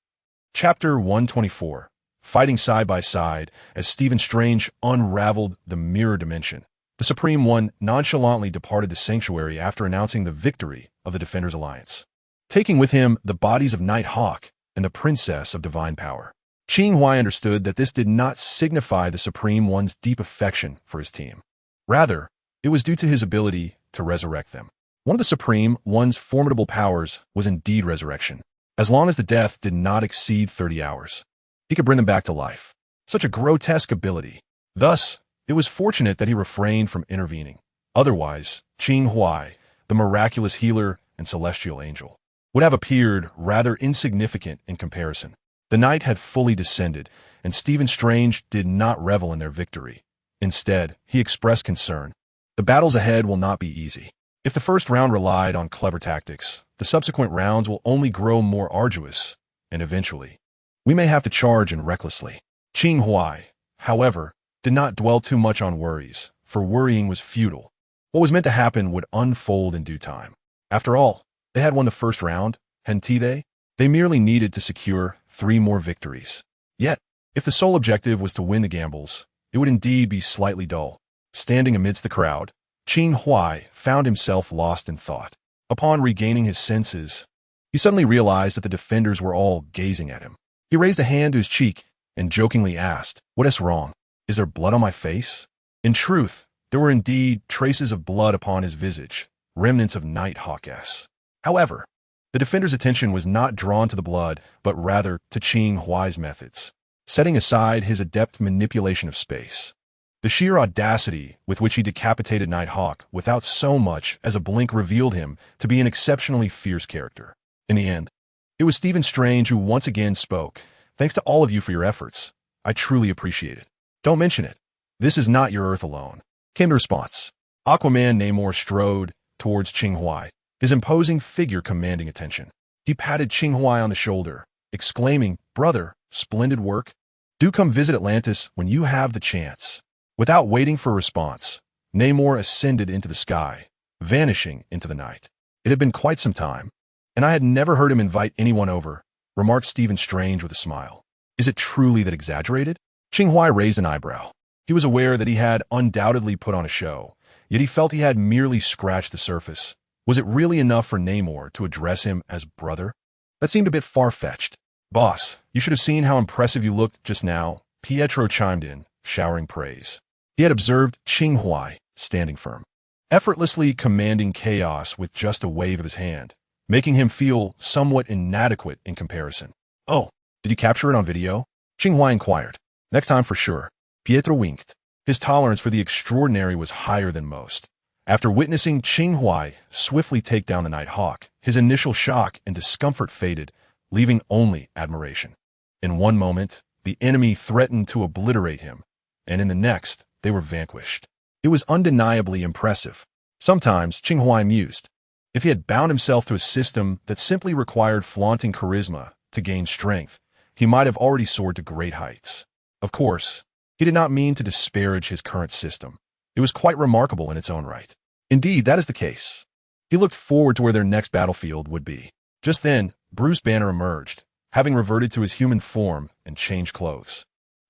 A: Chapter 124. Fighting side by side as Stephen Strange unraveled the mirror dimension, the Supreme One nonchalantly departed the sanctuary after announcing the victory of the Defenders' Alliance, taking with him the bodies of Night Hawk and the Princess of Divine Power. Qing Huai understood that this did not signify the Supreme One's deep affection for his team. Rather, it was due to his ability to resurrect them. One of the Supreme One's formidable powers was indeed resurrection. As long as the death did not exceed 30 hours, he could bring them back to life. Such a grotesque ability. Thus, it was fortunate that he refrained from intervening. Otherwise, Qing Huai, the miraculous healer and celestial angel, would have appeared rather insignificant in comparison. The night had fully descended, and Stephen Strange did not revel in their victory. Instead, he expressed concern. The battles ahead will not be easy. If the first round relied on clever tactics, the subsequent rounds will only grow more arduous, and eventually, we may have to charge in recklessly. Qing Huai, however, did not dwell too much on worries, for worrying was futile. What was meant to happen would unfold in due time. After all, they had won the first round, hadn't they? They merely needed to secure 3 more victories. Yet, if the sole objective was to win the gambles, it would indeed be slightly dull. Standing amidst the crowd, Qing Huai found himself lost in thought. Upon regaining his senses, he suddenly realized that the defenders were all gazing at him. He raised a hand to his cheek and jokingly asked, "What is wrong? Is there blood on my face?" In truth, there were indeed traces of blood upon his visage, remnants of Night Hawk's. However, the defender's attention was not drawn to the blood, but rather to Qing Huai's methods, setting aside his adept manipulation of space. The sheer audacity with which he decapitated Night Hawk without so much as a blink revealed him to be an exceptionally fierce character. In the end, it was Stephen Strange who once again spoke. "Thanks to all of you for your efforts. I truly appreciate it." "Don't mention it. This is not your Earth alone," came the response. Aquaman Namor strode towards Qing Huai, his imposing figure commanding attention. He patted Qing Huai on the shoulder, exclaiming, "Brother, splendid work. Do come visit Atlantis when you have the chance." Without waiting for a response, Namor ascended into the sky, vanishing into the night. It had been quite some time, and I had never heard him invite anyone over, remarked Stephen Strange with a smile. Is it truly that exaggerated? Qing Huai raised an eyebrow. He was aware that he had undoubtedly put on a show, yet he felt he had merely scratched the surface. Was it really enough for Namor to address him as brother? That seemed a bit far-fetched. "Boss, you should have seen how impressive you looked just now," Pietro chimed in, showering praise. He had observed Qing Huai standing firm, effortlessly commanding chaos with just a wave of his hand, making him feel somewhat inadequate in comparison. "Oh, did you capture it on video?" Qing Huai inquired. "Next time for sure." Pietro winked. His tolerance for the extraordinary was higher than most. After witnessing Qing Huai swiftly take down the Night Hawk, his initial shock and discomfort faded, leaving only admiration. In one moment, the enemy threatened to obliterate him, and in the next, they were vanquished. It was undeniably impressive. Sometimes, Qing Huai mused, if he had bound himself to a system that simply required flaunting charisma to gain strength, he might have already soared to great heights. Of course, he did not mean to disparage his current system. It was quite remarkable in its own right. Indeed, that is the case. He looked forward to where their next battlefield would be. Just then, Bruce Banner emerged, having reverted to his human form and changed clothes.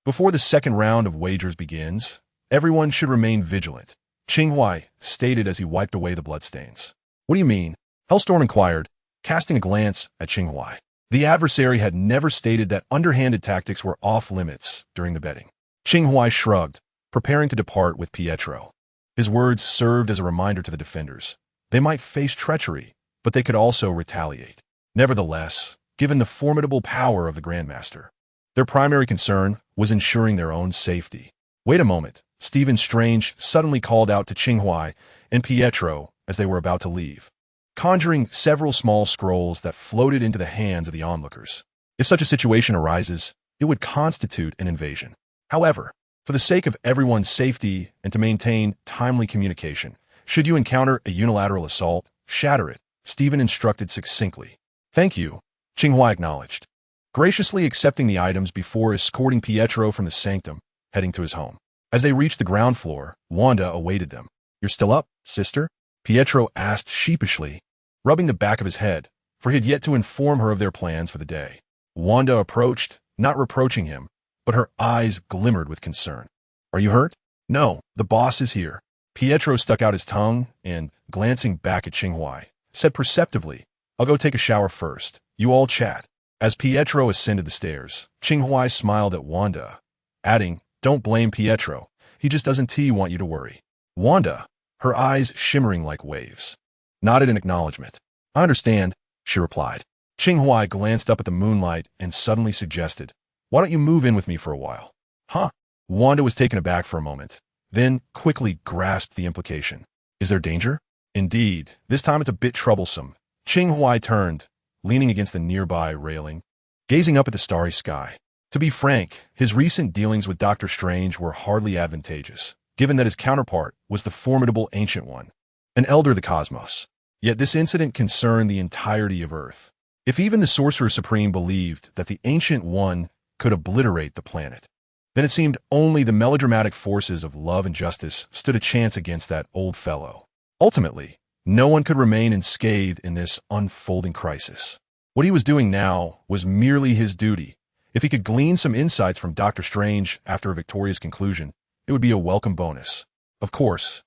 A: Before the second round of wagers begins, everyone should remain vigilant, Qing Huai stated as he wiped away the bloodstains. "What do you mean?" Hellstorm inquired, casting a glance at Qing Huai. The adversary had never stated that underhanded tactics were off-limits during the betting. Qing Huai shrugged, preparing to depart with Pietro. His words served as a reminder to the defenders. They might face treachery, but they could also retaliate. Nevertheless, given the formidable power of the Grandmaster, their primary concern was ensuring their own safety. Wait a moment, Stephen Strange suddenly called out to Qing Huai and Pietro as they were about to leave, conjuring several small scrolls that floated into the hands of the onlookers. If such a situation arises, it would constitute an invasion. However, for the sake of everyone's safety and to maintain timely communication, should you encounter a unilateral assault, shatter it, Stephen instructed succinctly. Thank you, Qing Huai acknowledged, graciously accepting the items before escorting Pietro from the sanctum, heading to his home. As they reached the ground floor, Wanda awaited them. You're still up, sister? Pietro asked sheepishly, rubbing the back of his head, for he had yet to inform her of their plans for the day. Wanda approached, not reproaching him, but her eyes glimmered with concern. Are you hurt? No, the boss is here. Pietro stuck out his tongue and, glancing back at Qing Huai, said perceptively, I'll go take a shower first. You all chat. As Pietro ascended the stairs, Qing Huai smiled at Wanda, adding, Don't blame Pietro. He just doesn't want you to worry. Wanda, her eyes shimmering like waves, nodded in acknowledgement. I understand, she replied. Qing Huai glanced up at the moonlight and suddenly suggested, Why don't you move in with me for a while? Huh? Wanda was taken aback for a moment, then quickly grasped the implication. Is there danger? Indeed, this time it's a bit troublesome. Qing Huai turned, leaning against the nearby railing, gazing up at the starry sky. To be frank, his recent dealings with Dr. Strange were hardly advantageous, given that his counterpart was the formidable Ancient One, an elder of the cosmos. Yet this incident concerned the entirety of Earth. If even the Sorcerer Supreme believed that the Ancient One could obliterate the planet, then it seemed only the melodramatic forces of love and justice stood a chance against that old fellow. Ultimately, no one could remain unscathed in this unfolding crisis. What he was doing now was merely his duty. If he could glean some insights from Dr. Strange after a victorious conclusion, it would be a welcome bonus. Of course,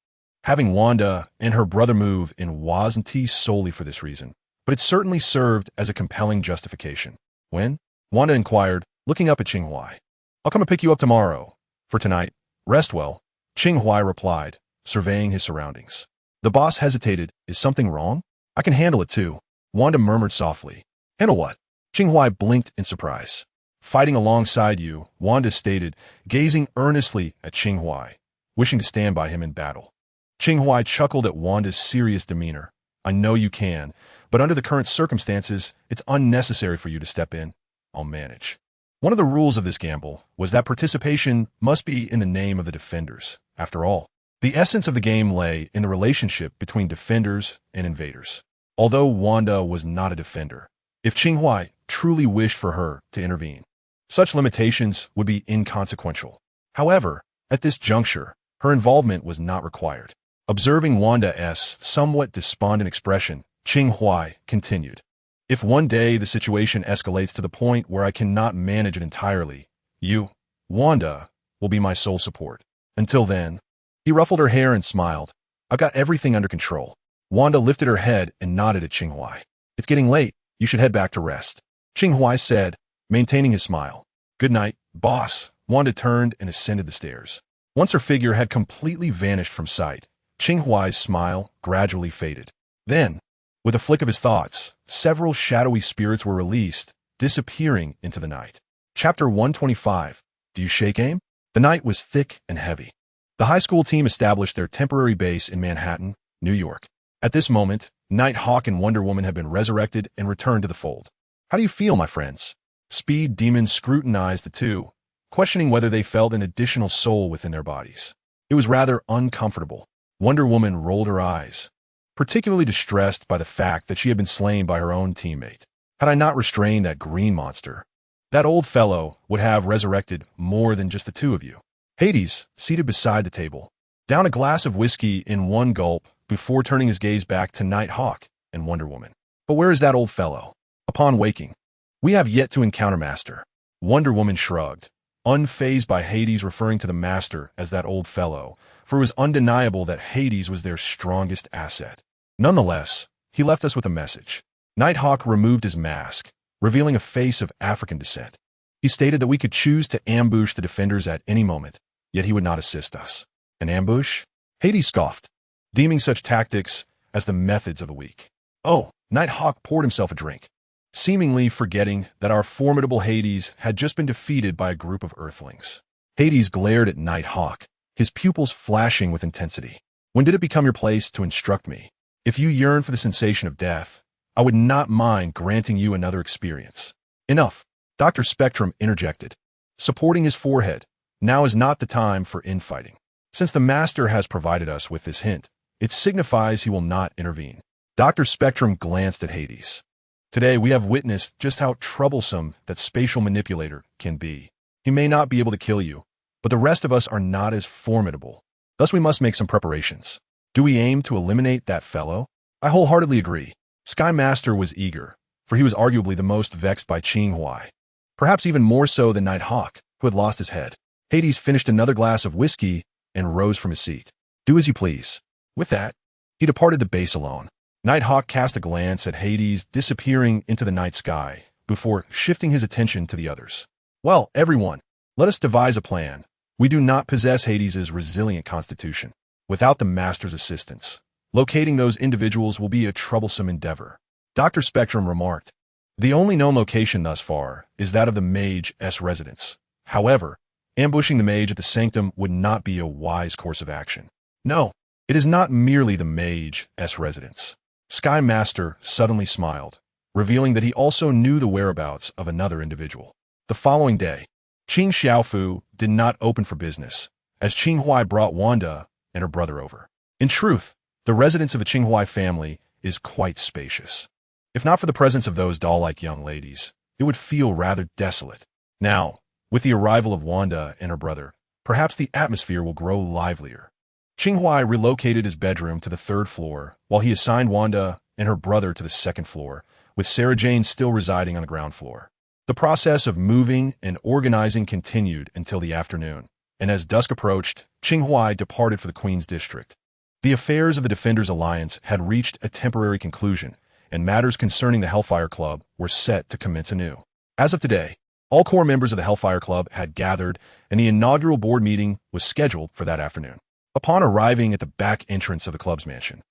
A: having Wanda and her brother move in wasn't solely for this reason, but it certainly served as a compelling justification. When? Wanda inquired, looking up at Qing Huai. I'll come and pick you up tomorrow. For tonight, rest well, Qing Huai replied, surveying his surroundings. The boss hesitated. Is something wrong? I can handle it too, Wanda murmured softly. Handle what? Qing Huai blinked in surprise. Fighting alongside you, Wanda stated, gazing earnestly at Qing Huai, wishing to stand by him in battle. Qing Huai chuckled at Wanda's serious demeanor. I know you can, but under the current circumstances, it's unnecessary for you to step in. I'll manage. One of the rules of this gamble was that participation must be in the name of the defenders. After all, the essence of the game lay in the relationship between defenders and invaders. Although Wanda was not a defender, if Qing Huai truly wished for her to intervene, such limitations would be inconsequential. However, at this juncture, her involvement was not required. Observing Wanda's somewhat despondent expression, Qing Huai continued, If one day the situation escalates to the point where I cannot manage it entirely, you, Wanda, will be my sole support. Until then, he ruffled her hair and smiled. I've got everything under control. Wanda lifted her head and nodded at Qing Huai. It's getting late. You should head back to rest. Qing Huai said, maintaining his smile. Good night, boss. Wanda turned and ascended the stairs. Once her figure had completely vanished from sight, Qing Huai's smile gradually faded. Then, with a flick of his thoughts, several shadowy spirits were released, disappearing into the night. Chapter 125. Do you shake aim? The night was thick and heavy. The high school team established their temporary base in Manhattan, New York. At this moment, Nighthawk and Wonder Woman had been resurrected and returned to the fold. How do you feel, my friends? Speed Demon scrutinized the two, questioning whether they felt an additional soul within their bodies. It was rather uncomfortable. Wonder Woman rolled her eyes, particularly distressed by the fact that she had been slain by her own teammate. Had I not restrained that green monster, that old fellow would have resurrected more than just the two of you. Hades, seated beside the table, downed a glass of whiskey in one gulp before turning his gaze back to Nighthawk and Wonder Woman. But where is that old fellow? Upon waking, we have yet to encounter Master. Wonder Woman shrugged, unfazed by Hades referring to the Master as that old fellow, for it was undeniable that Hades was their strongest asset. Nonetheless, he left us with a message. Nighthawk removed his mask, revealing a face of African descent. He stated that we could choose to ambush the defenders at any moment, yet he would not assist us. An ambush? Hades scoffed, deeming such tactics as the methods of the week. Oh, Nighthawk poured himself a drink, seemingly forgetting that our formidable Hades had just been defeated by a group of Earthlings. Hades glared at Nighthawk, his pupils flashing with intensity. When did it become your place to instruct me? If you yearn for the sensation of death, I would not mind granting you another experience. Enough, Dr. Spectrum interjected, supporting his forehead. Now is not the time for infighting. Since the Master has provided us with this hint, it signifies he will not intervene. Dr. Spectrum glanced at Hades. Today we have witnessed just how troublesome that spatial manipulator can be. He may not be able to kill you, but the rest of us are not as formidable. Thus we must make some preparations. Do we aim to eliminate that fellow? I wholeheartedly agree. Sky Master was eager, for he was arguably the most vexed by Qing Huai. Perhaps even more so than Nighthawk, who had lost his head. Hades finished another glass of whiskey and rose from his seat. Do as you please. With that, he departed the base alone. Nighthawk cast a glance at Hades disappearing into the night sky before shifting his attention to the others. Well, everyone, let us devise a plan. We do not possess Hades's resilient constitution. Without the Master's assistance, locating those individuals will be a troublesome endeavor. Dr. Spectrum remarked. The only known location thus far is that of the Mage's residence. However, ambushing the mage at the sanctum would not be a wise course of action. No, it is not merely the Mage's residence. Sky Master suddenly smiled, revealing that he also knew the whereabouts of another individual. The following day, Qing Xiaofu did not open for business, as Qing Huai brought Wanda and her brother over. In truth, the residence of the Qing Huai family is quite spacious. If not for the presence of those doll-like young ladies, it would feel rather desolate. Now, with the arrival of Wanda and her brother, perhaps the atmosphere will grow livelier. Qing Huai relocated his bedroom to the 3rd floor, while he assigned Wanda and her brother to the 2nd floor, with Sarah Jane still residing on the ground floor. The process of moving and organizing continued until the afternoon, and as dusk approached, Qing Huai departed for the Queen's District. The affairs of the Defenders Alliance had reached a temporary conclusion, and matters concerning the Hellfire Club were set to commence anew. As of today, all core members of the Hellfire Club had gathered, and the inaugural board meeting was scheduled for that afternoon. Upon arriving at the back entrance of the club's mansion,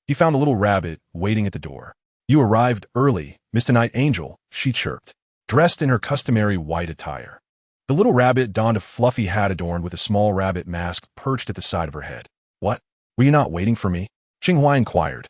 A: he found the little rabbit waiting at the door. You arrived early, Mr. Night Angel, she chirped, dressed in her customary white attire. The little rabbit donned a fluffy hat adorned with a small rabbit mask perched at the side of her head. What? Were you not waiting for me? Qing Huai inquired,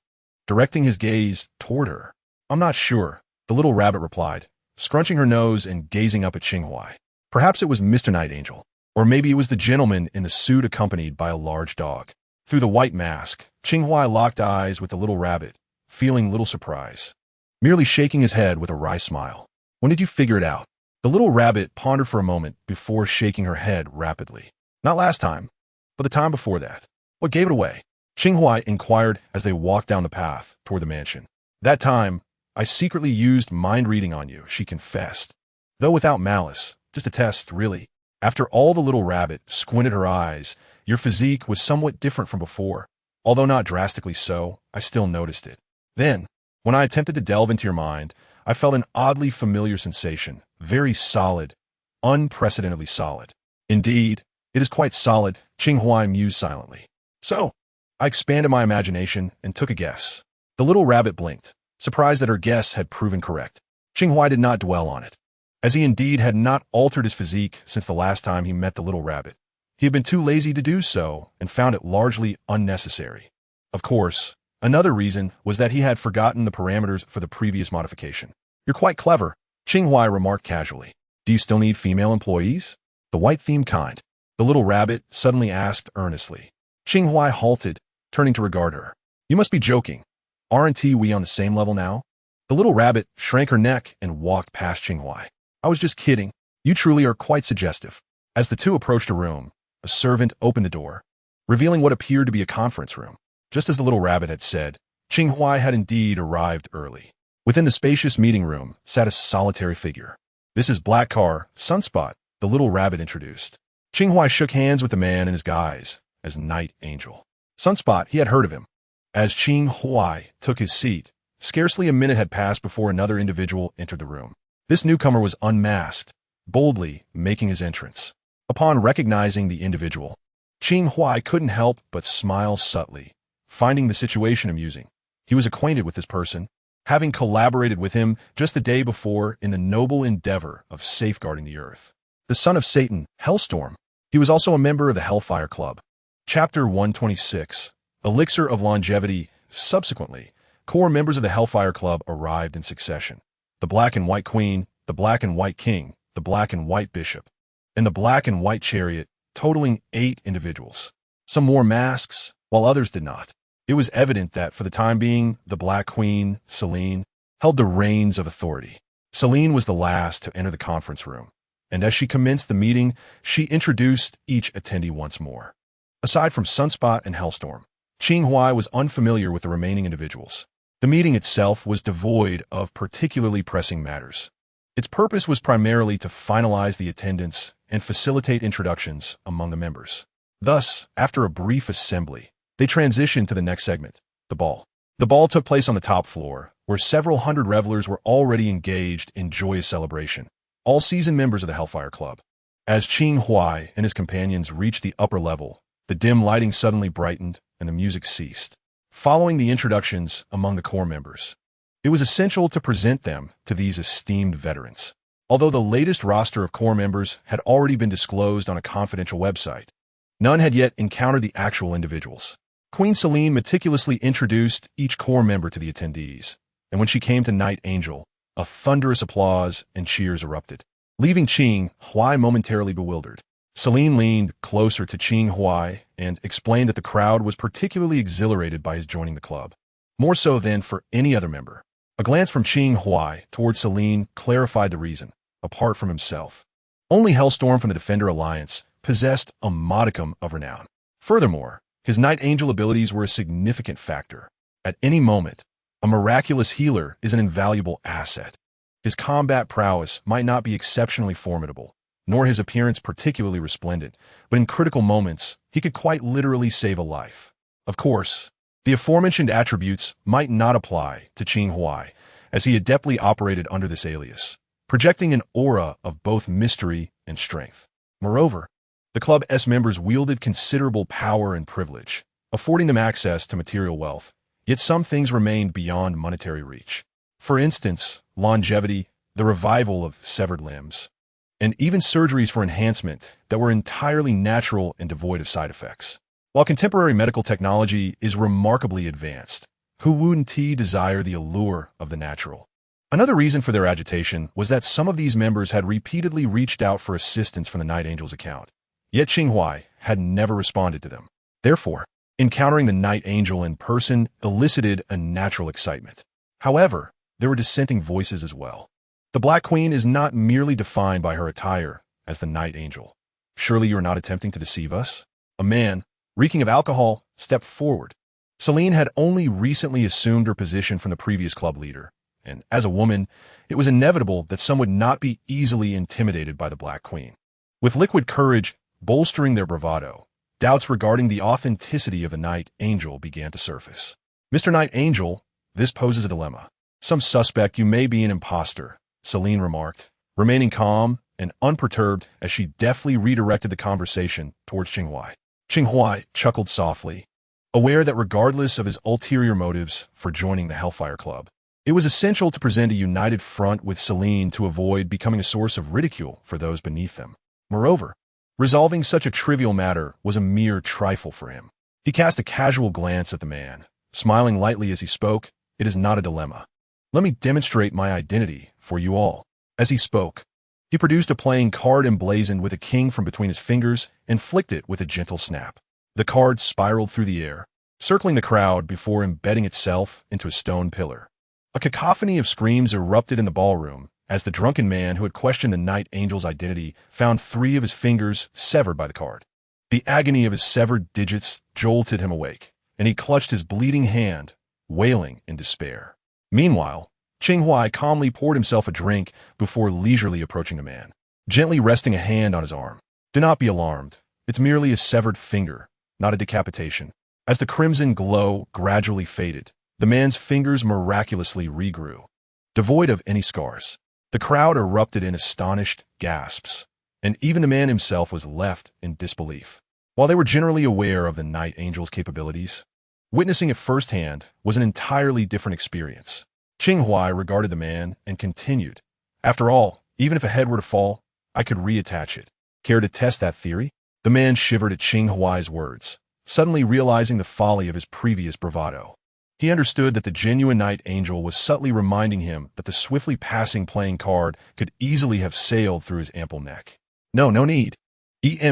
A: directing his gaze toward her. I'm not sure, the little rabbit replied, scrunching her nose and gazing up at Qing Huai. Perhaps it was Mr. Night Angel, or maybe it was the gentleman in the suit accompanied by a large dog. Through the white mask, Qing Huai locked eyes with the little rabbit, feeling little surprise, merely shaking his head with a wry smile. When did you figure it out? The little rabbit pondered for a moment before shaking her head rapidly. Not last time, but the time before that. What gave it away? Qing Huai inquired as they walked down the path toward the mansion. That time, I secretly used mind reading on you, she confessed. Though without malice, just a test, really. After all, the little rabbit squinted her eyes. Your physique was somewhat different from before. Although not drastically so, I still noticed it. Then, when I attempted to delve into your mind, I felt an oddly familiar sensation, very solid, unprecedentedly solid. Indeed, it is quite solid, Qing Huai mused silently. So, I expanded my imagination and took a guess. The little rabbit blinked, surprised that her guess had proven correct. Qing Huai did not dwell on it, as he indeed had not altered his physique since the last time he met the little rabbit. He had been too lazy to do so and found it largely unnecessary. Of course, another reason was that he had forgotten the parameters for the previous modification. You're quite clever, Qing Huai remarked casually. Do you still need female employees? The white-themed kind, the little rabbit suddenly asked earnestly. Qing Huai halted, turning to regard her. You must be joking. Aren't we on the same level now? The little rabbit shrank her neck and walked past Qing Huai. I was just kidding. You truly are quite suggestive. As the two approached a room, a servant opened the door, revealing what appeared to be a conference room. Just as the little rabbit had said, Qing Huai had indeed arrived early. Within the spacious meeting room sat a solitary figure. This is Black Car, Sunspot, the little rabbit introduced. Qing Huai shook hands with the man in his guise as Night Angel. Sunspot, he had heard of him. As Qing Huai took his seat, scarcely a minute had passed before another individual entered the room. This newcomer was unmasked, boldly making his entrance. Upon recognizing the individual, Qing Huai couldn't help but smile subtly, finding the situation amusing. He was acquainted with this person, having collaborated with him just the day before in the noble endeavor of safeguarding the earth. The son of Satan, Hellstorm. He was also a member of the Hellfire Club. Chapter 126, Elixir of Longevity. Subsequently, core members of the Hellfire Club arrived in succession. The Black and White Queen, the Black and White King, the Black and White Bishop, and the Black and White Chariot, totaling 8 individuals. Some wore masks, while others did not. It was evident that, for the time being, the Black Queen, Selene, held the reins of authority. Selene was the last to enter the conference room, and as she commenced the meeting, she introduced each attendee once more. Aside from Sunspot and Hellstorm, Qing Huai was unfamiliar with the remaining individuals. The meeting itself was devoid of particularly pressing matters. Its purpose was primarily to finalize the attendance and facilitate introductions among the members. Thus, after a brief assembly, they transitioned to the next segment, the ball. The ball took place on the top floor, where several hundred revelers were already engaged in joyous celebration, all seasoned members of the Hellfire Club. As Qing Huai and his companions reached the upper level, the dim lighting suddenly brightened and the music ceased. Following the introductions among the core members, it was essential to present them to these esteemed veterans. Although the latest roster of core members had already been disclosed on a confidential website, none had yet encountered the actual individuals. Queen Selene meticulously introduced each core member to the attendees, and when she came to Night Angel, a thunderous applause and cheers erupted, leaving Qing Huai momentarily bewildered. Selene leaned closer to Qing Huai and explained that the crowd was particularly exhilarated by his joining the club, more so than for any other member. A glance from Qing Huai towards Selene clarified the reason. Apart from himself, only Hellstorm from the Defender Alliance possessed a modicum of renown. Furthermore, his Night Angel abilities were a significant factor. At any moment, a miraculous healer is an invaluable asset. His combat prowess might not be exceptionally formidable, nor his appearance particularly resplendent, but in critical moments, he could quite literally save a life. Of course, the aforementioned attributes might not apply to Qing Huai, as he adeptly operated under this alias, projecting an aura of both mystery and strength. Moreover, the Club's members wielded considerable power and privilege, affording them access to material wealth, yet some things remained beyond monetary reach. For instance, longevity, the revival of severed limbs, and even surgeries for enhancement that were entirely natural and devoid of side effects. While contemporary medical technology is remarkably advanced, who wouldn't desire the allure of the natural? Another reason for their agitation was that some of these members had repeatedly reached out for assistance from the Night Angel's account, yet Qing Huai had never responded to them. Therefore, encountering the Night Angel in person elicited a natural excitement. However, there were dissenting voices as well. The Black Queen is not merely defined by her attire as the Night Angel. Surely you are not attempting to deceive us? A man, reeking of alcohol, stepped forward. Selene had only recently assumed her position from the previous club leader, and as a woman, it was inevitable that some would not be easily intimidated by the Black Queen. With liquid courage bolstering their bravado, doubts regarding the authenticity of the Night Angel began to surface. Mr. Night Angel, this poses a dilemma. Some suspect you may be an imposter, Selene remarked, remaining calm and unperturbed as she deftly redirected the conversation towards Qing Huai. Qing Huai chuckled softly, aware that regardless of his ulterior motives for joining the Hellfire Club, it was essential to present a united front with Selene to avoid becoming a source of ridicule for those beneath them. Moreover, resolving such a trivial matter was a mere trifle for him. He cast a casual glance at the man, smiling lightly as he spoke. It is not a dilemma. Let me demonstrate my identity for you all. As he spoke, he produced a playing card emblazoned with a king from between his fingers and flicked it with a gentle snap. The card spiraled through the air, circling the crowd before embedding itself into a stone pillar. A cacophony of screams erupted in the ballroom as the drunken man who had questioned the Night Angel's identity found 3 of his fingers severed by the card. The agony of his severed digits jolted him awake, and he clutched his bleeding hand, wailing in despair. Meanwhile, Qing Huai calmly poured himself a drink before leisurely approaching the man, gently resting a hand on his arm. Do not be alarmed. It's merely a severed finger, not a decapitation. As the crimson glow gradually faded, the man's fingers miraculously regrew, devoid of any scars. The crowd erupted in astonished gasps, and even the man himself was left in disbelief. While they were generally aware of the Night Angel's capabilities, Witnessing it firsthand was an entirely different experience. Qing Huai regarded the man and continued. After all, even if a head were to fall, I could reattach it. Care to test that theory? The man shivered at Qing Huai's words, suddenly realizing the folly of his previous bravado. He understood that the genuine Night Angel was subtly reminding him that the swiftly passing playing card could easily have sailed through his ample neck. No need.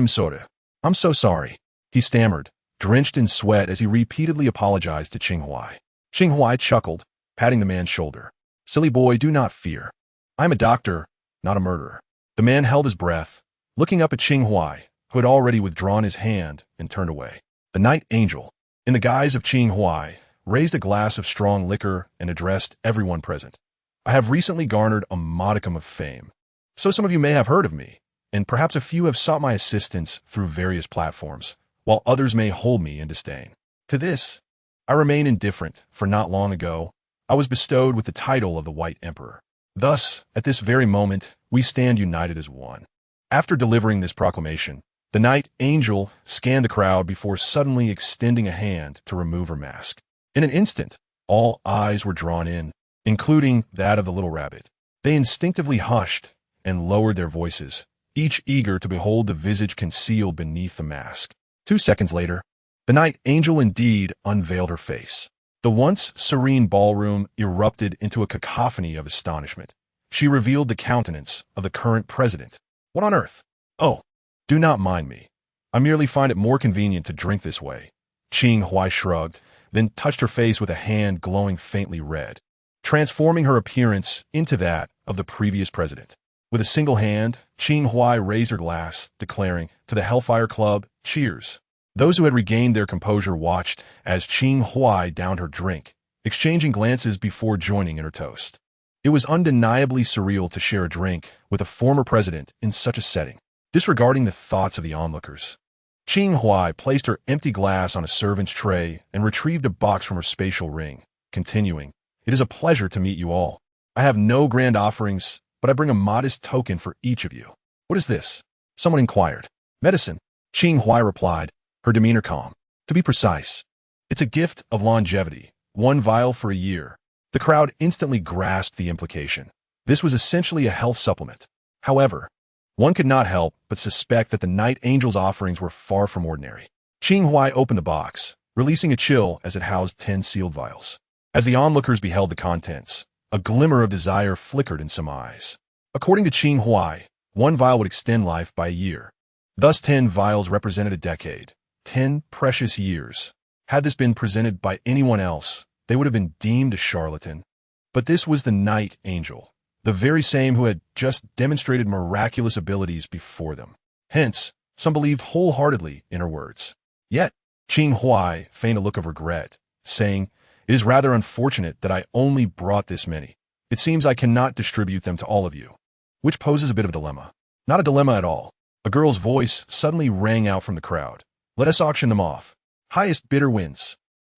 A: Soda. I'm so sorry, he stammered, drenched in sweat as he repeatedly apologized to Qing Huai. Qing Huai chuckled, patting the man's shoulder. Silly boy, do not fear. I'm a doctor, not a murderer. The man held his breath, looking up at Qing Huai, who had already withdrawn his hand and turned away. The Night Angel, in the guise of Qing Huai, raised a glass of strong liquor and addressed everyone present. I have recently garnered a modicum of fame, so some of you may have heard of me, and perhaps a few have sought my assistance through various platforms, while others may hold me in disdain. To this, I remain indifferent, for not long ago, I was bestowed with the title of the White Emperor. Thus, at this very moment, we stand united as one. After delivering this proclamation, the Night Angel scanned the crowd before suddenly extending a hand to remove her mask. In an instant, all eyes were drawn in, including that of the little rabbit. They instinctively hushed and lowered their voices, each eager to behold the visage concealed beneath the mask. 2 seconds later, the Night Angel indeed unveiled her face. The once serene ballroom erupted into a cacophony of astonishment. She revealed the countenance of the current president. What on earth? Oh, do not mind me. I merely find it more convenient to drink this way. Qing Huai shrugged, then touched her face with a hand glowing faintly red, transforming her appearance into that of the previous president. With a single hand, Qing Huai raised her glass, declaring, "To the Hellfire Club, cheers." Those who had regained their composure watched as Qing Huai downed her drink, exchanging glances before joining in her toast. It was undeniably surreal to share a drink with a former president in such a setting. Disregarding the thoughts of the onlookers, Qing Huai placed her empty glass on a servant's tray and retrieved a box from her spatial ring, continuing, "It is a pleasure to meet you all. I have no grand offerings, but I bring a modest token for each of you." "What is this?" someone inquired. "Medicine," Qing Huai replied, her demeanor calm. "To be precise, it's a gift of longevity, 1 vial for a year." The crowd instantly grasped the implication. This was essentially a health supplement. However, one could not help but suspect that the Night Angel's offerings were far from ordinary. Qing Huai opened the box, releasing a chill as it housed 10 sealed vials. As the onlookers beheld the contents, a glimmer of desire flickered in some eyes. According to Qing Huai, 1 vial would extend life by a year. Thus 10 vials represented a decade, 10 precious years. Had this been presented by anyone else, they would have been deemed a charlatan. But this was the Night Angel, the very same who had just demonstrated miraculous abilities before them. Hence, some believed wholeheartedly in her words. Yet, Qing Huai feigned a look of regret, saying, "It is rather unfortunate that I only brought this many. It seems I cannot distribute them to all of you." Which poses a bit of a dilemma. Not a dilemma at all. A girl's voice suddenly rang out from the crowd. "Let us auction them off. Highest bidder wins."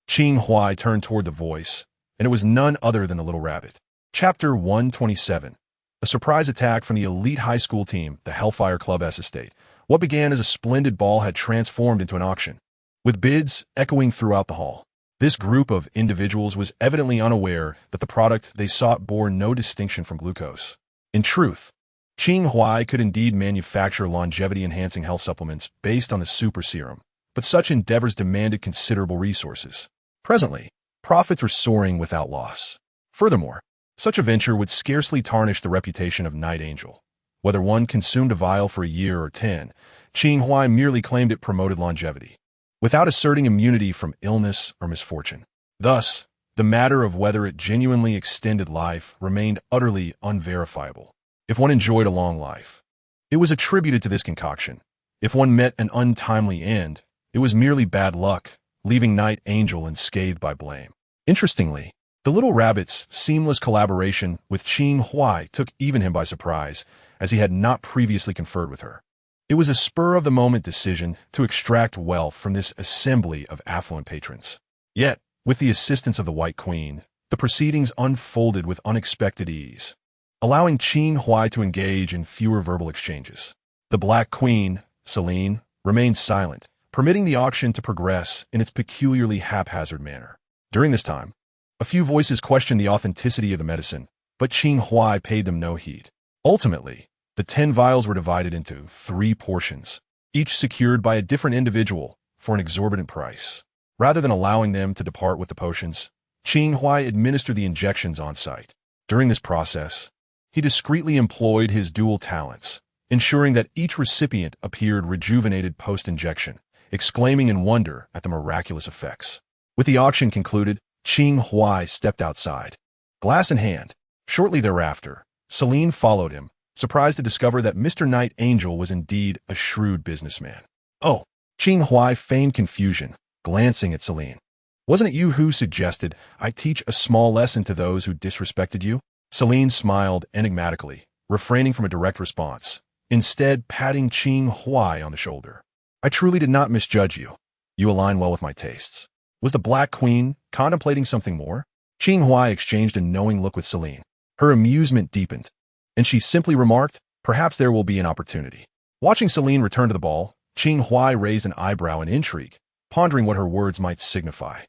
A: Qing Huai turned toward the voice, and it was none other than the little rabbit. Chapter 127. A surprise attack from the elite high school team, the Hellfire Club S Estate. What began as a splendid ball had transformed into an auction, with bids echoing throughout the hall. This group of individuals was evidently unaware that the product they sought bore no distinction from glucose. In truth, Qing Huai could indeed manufacture longevity-enhancing health supplements based on the super serum, but such endeavors demanded considerable resources. Presently, profits were soaring without loss. Furthermore, such a venture would scarcely tarnish the reputation of Night Angel. Whether one consumed a vial for a year or 10, Qing Huai merely claimed it promoted longevity, without asserting immunity from illness or misfortune. Thus, the matter of whether it genuinely extended life remained utterly unverifiable. If one enjoyed a long life, it was attributed to this concoction. If one met an untimely end, it was merely bad luck, leaving Night Angel unscathed by blame. Interestingly, the little rabbit's seamless collaboration with Qing Huai took even him by surprise, as he had not previously conferred with her. It was a spur-of-the-moment decision to extract wealth from this assembly of affluent patrons. Yet, with the assistance of the White Queen, the proceedings unfolded with unexpected ease, allowing Qing Huai to engage in fewer verbal exchanges. The Black Queen, Celine, remained silent, permitting the auction to progress in its peculiarly haphazard manner. During this time, a few voices questioned the authenticity of the medicine, but Qing Huai paid them no heed. Ultimately, the 10 vials were divided into 3 portions, each secured by a different individual for an exorbitant price. Rather than allowing them to depart with the potions, Qing Huai administered the injections on site. During this process, he discreetly employed his dual talents, ensuring that each recipient appeared rejuvenated post-injection, exclaiming in wonder at the miraculous effects. With the auction concluded, Qing Huai stepped outside, glass in hand. Shortly thereafter, Celine followed him, surprised to discover that Mr. Night Angel was indeed a shrewd businessman. "Oh," Qing Huai feigned confusion, glancing at Celine. "Wasn't it you who suggested I teach a small lesson to those who disrespected you?" Celine smiled enigmatically, refraining from a direct response, instead patting Qing Huai on the shoulder. "I truly did not misjudge you. You align well with my tastes." Was the Black Queen contemplating something more? Qing Huai exchanged a knowing look with Celine. Her amusement deepened, and she simply remarked, "Perhaps there will be an opportunity." Watching Celine return to the ball, Qing Huai raised an eyebrow in intrigue, pondering what her words might signify.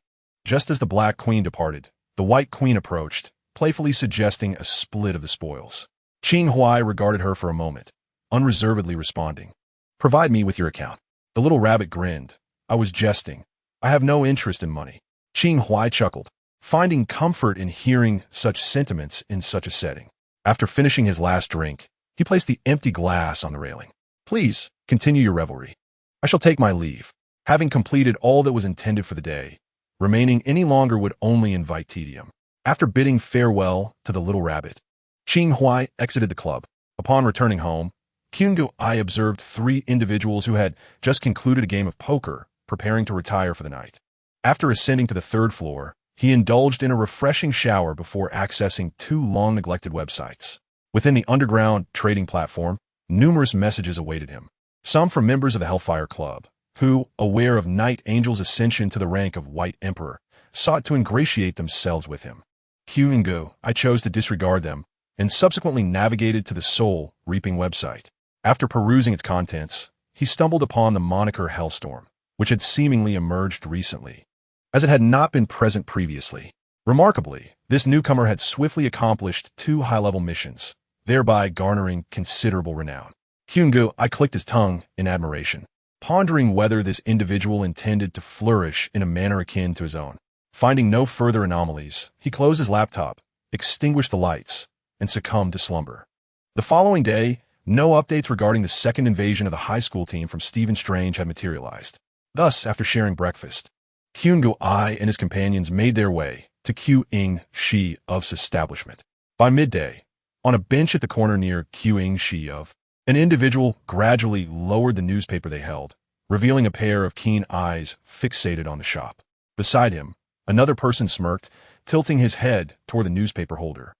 A: Just as the Black Queen departed, the White Queen approached, playfully suggesting a split of the spoils. Qing Huai regarded her for a moment, unreservedly responding, "Provide me with your account." The little rabbit grinned. "I was jesting. I have no interest in money." Qing Huai chuckled, finding comfort in hearing such sentiments in such a setting. After finishing his last drink, he placed the empty glass on the railing. "Please, continue your revelry. I shall take my leave, having completed all that was intended for the day. Remaining any longer would only invite tedium." After bidding farewell to the little rabbit, Qing Huai exited the club. Upon returning home, Qing Huai observed 3 individuals who had just concluded a game of poker, preparing to retire for the night. After ascending to the 3rd floor, he indulged in a refreshing shower before accessing 2 long-neglected websites. Within the underground trading platform, numerous messages awaited him. Some from members of the Hellfire Club, who, aware of Night Angel's ascension to the rank of White Emperor, sought to ingratiate themselves with him. Qing Huai chose to disregard them, and subsequently navigated to the Soul Reaping website. After perusing its contents, he stumbled upon the moniker Hellstorm, which had seemingly emerged recently, as it had not been present previously. Remarkably, this newcomer had swiftly accomplished 2 high-level missions, thereby garnering considerable renown. Qing Huai clicked his tongue in admiration, pondering whether this individual intended to flourish in a manner akin to his own. Finding no further anomalies, he closed his laptop, extinguished the lights, and succumbed to slumber. The following day, no updates regarding the second invasion of the high school team from Stephen Strange had materialized. Thus, after sharing breakfast, Qing Huai and his companions made their way to Qing Shi of's establishment. By midday, on a bench at the corner near Qing Shi of, an individual gradually lowered the newspaper they held, revealing a pair of keen eyes fixated on the shop. Beside him, another person smirked, tilting his head toward the newspaper holder.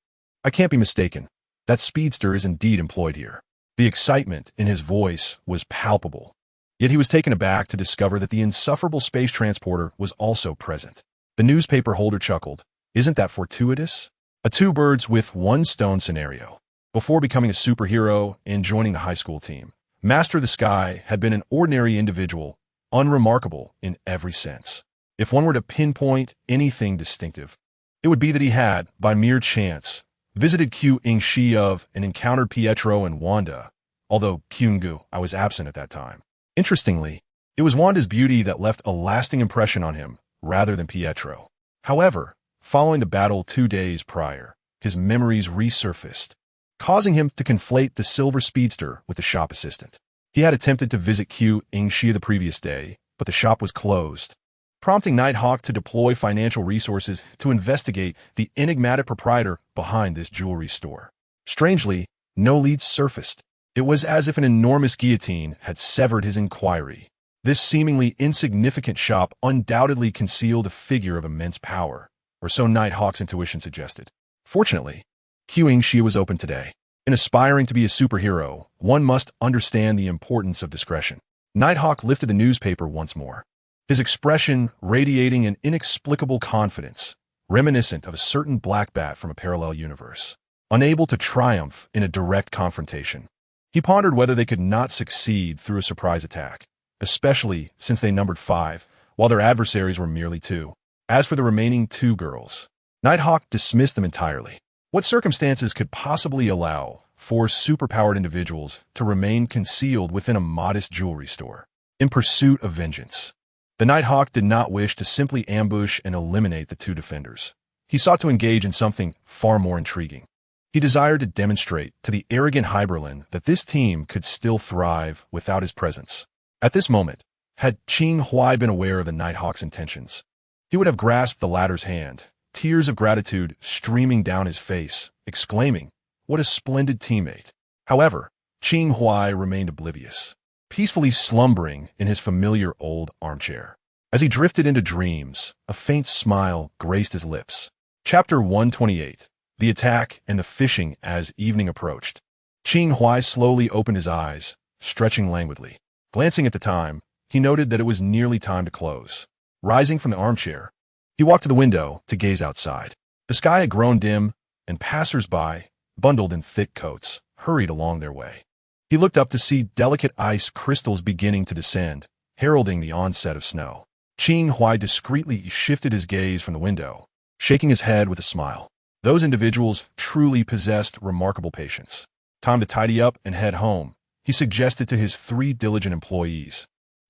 A: "I can't be mistaken. That speedster is indeed employed here." The excitement in his voice was palpable, yet he was taken aback to discover that the insufferable space transporter was also present. The newspaper holder chuckled. "Isn't that fortuitous? A 2 birds with 1 stone scenario." Before becoming a superhero and joining the high school team, Master of the Sky had been an ordinary individual, unremarkable in every sense. If one were to pinpoint anything distinctive, it would be that he had, by mere chance, visited Qing Shi of and encountered Pietro and Wanda, although Qing Huai was absent at that time. Interestingly, it was Wanda's beauty that left a lasting impression on him, rather than Pietro. However, following the battle 2 days prior, his memories resurfaced, causing him to conflate the silver speedster with the shop assistant. He had attempted to visit Qing Shi the previous day, but the shop was closed, prompting Nighthawk to deploy financial resources to investigate the enigmatic proprietor behind this jewelry store. Strangely, no leads surfaced. It was as if an enormous guillotine had severed his inquiry. This seemingly insignificant shop undoubtedly concealed a figure of immense power, or so Nighthawk's intuition suggested. Fortunately, Qing Shi was open today. In aspiring to be a superhero, one must understand the importance of discretion. Nighthawk lifted the newspaper once more, his expression radiating an inexplicable confidence, reminiscent of a certain black bat from a parallel universe. Unable to triumph in a direct confrontation, he pondered whether they could not succeed through a surprise attack. especially since they numbered 5, while their adversaries were merely 2. As for the remaining 2 girls, Nighthawk dismissed them entirely. What circumstances could possibly allow 4 superpowered individuals to remain concealed within a modest jewelry store, in pursuit of vengeance? The Nighthawk did not wish to simply ambush and eliminate the 2 defenders. He sought to engage in something far more intriguing. He desired to demonstrate to the arrogant Hyberlin that this team could still thrive without his presence. At this moment, had Qing Huai been aware of the Nighthawk's intentions, he would have grasped the latter's hand, tears of gratitude streaming down his face, exclaiming, "What a splendid teammate." However, Qing Huai remained oblivious, peacefully slumbering in his familiar old armchair. As he drifted into dreams, a faint smile graced his lips. Chapter 128. The Attack and the Fishing. As evening approached, Qing Huai slowly opened his eyes, stretching languidly. Glancing at the time, he noted that it was nearly time to close. Rising from the armchair, he walked to the window to gaze outside. The sky had grown dim, and passers-by, bundled in thick coats, hurried along their way. He looked up to see delicate ice crystals beginning to descend, heralding the onset of snow. Qing Huai discreetly shifted his gaze from the window, shaking his head with a smile. Those individuals truly possessed remarkable patience. Time to tidy up and head home, he suggested to his 3 diligent employees.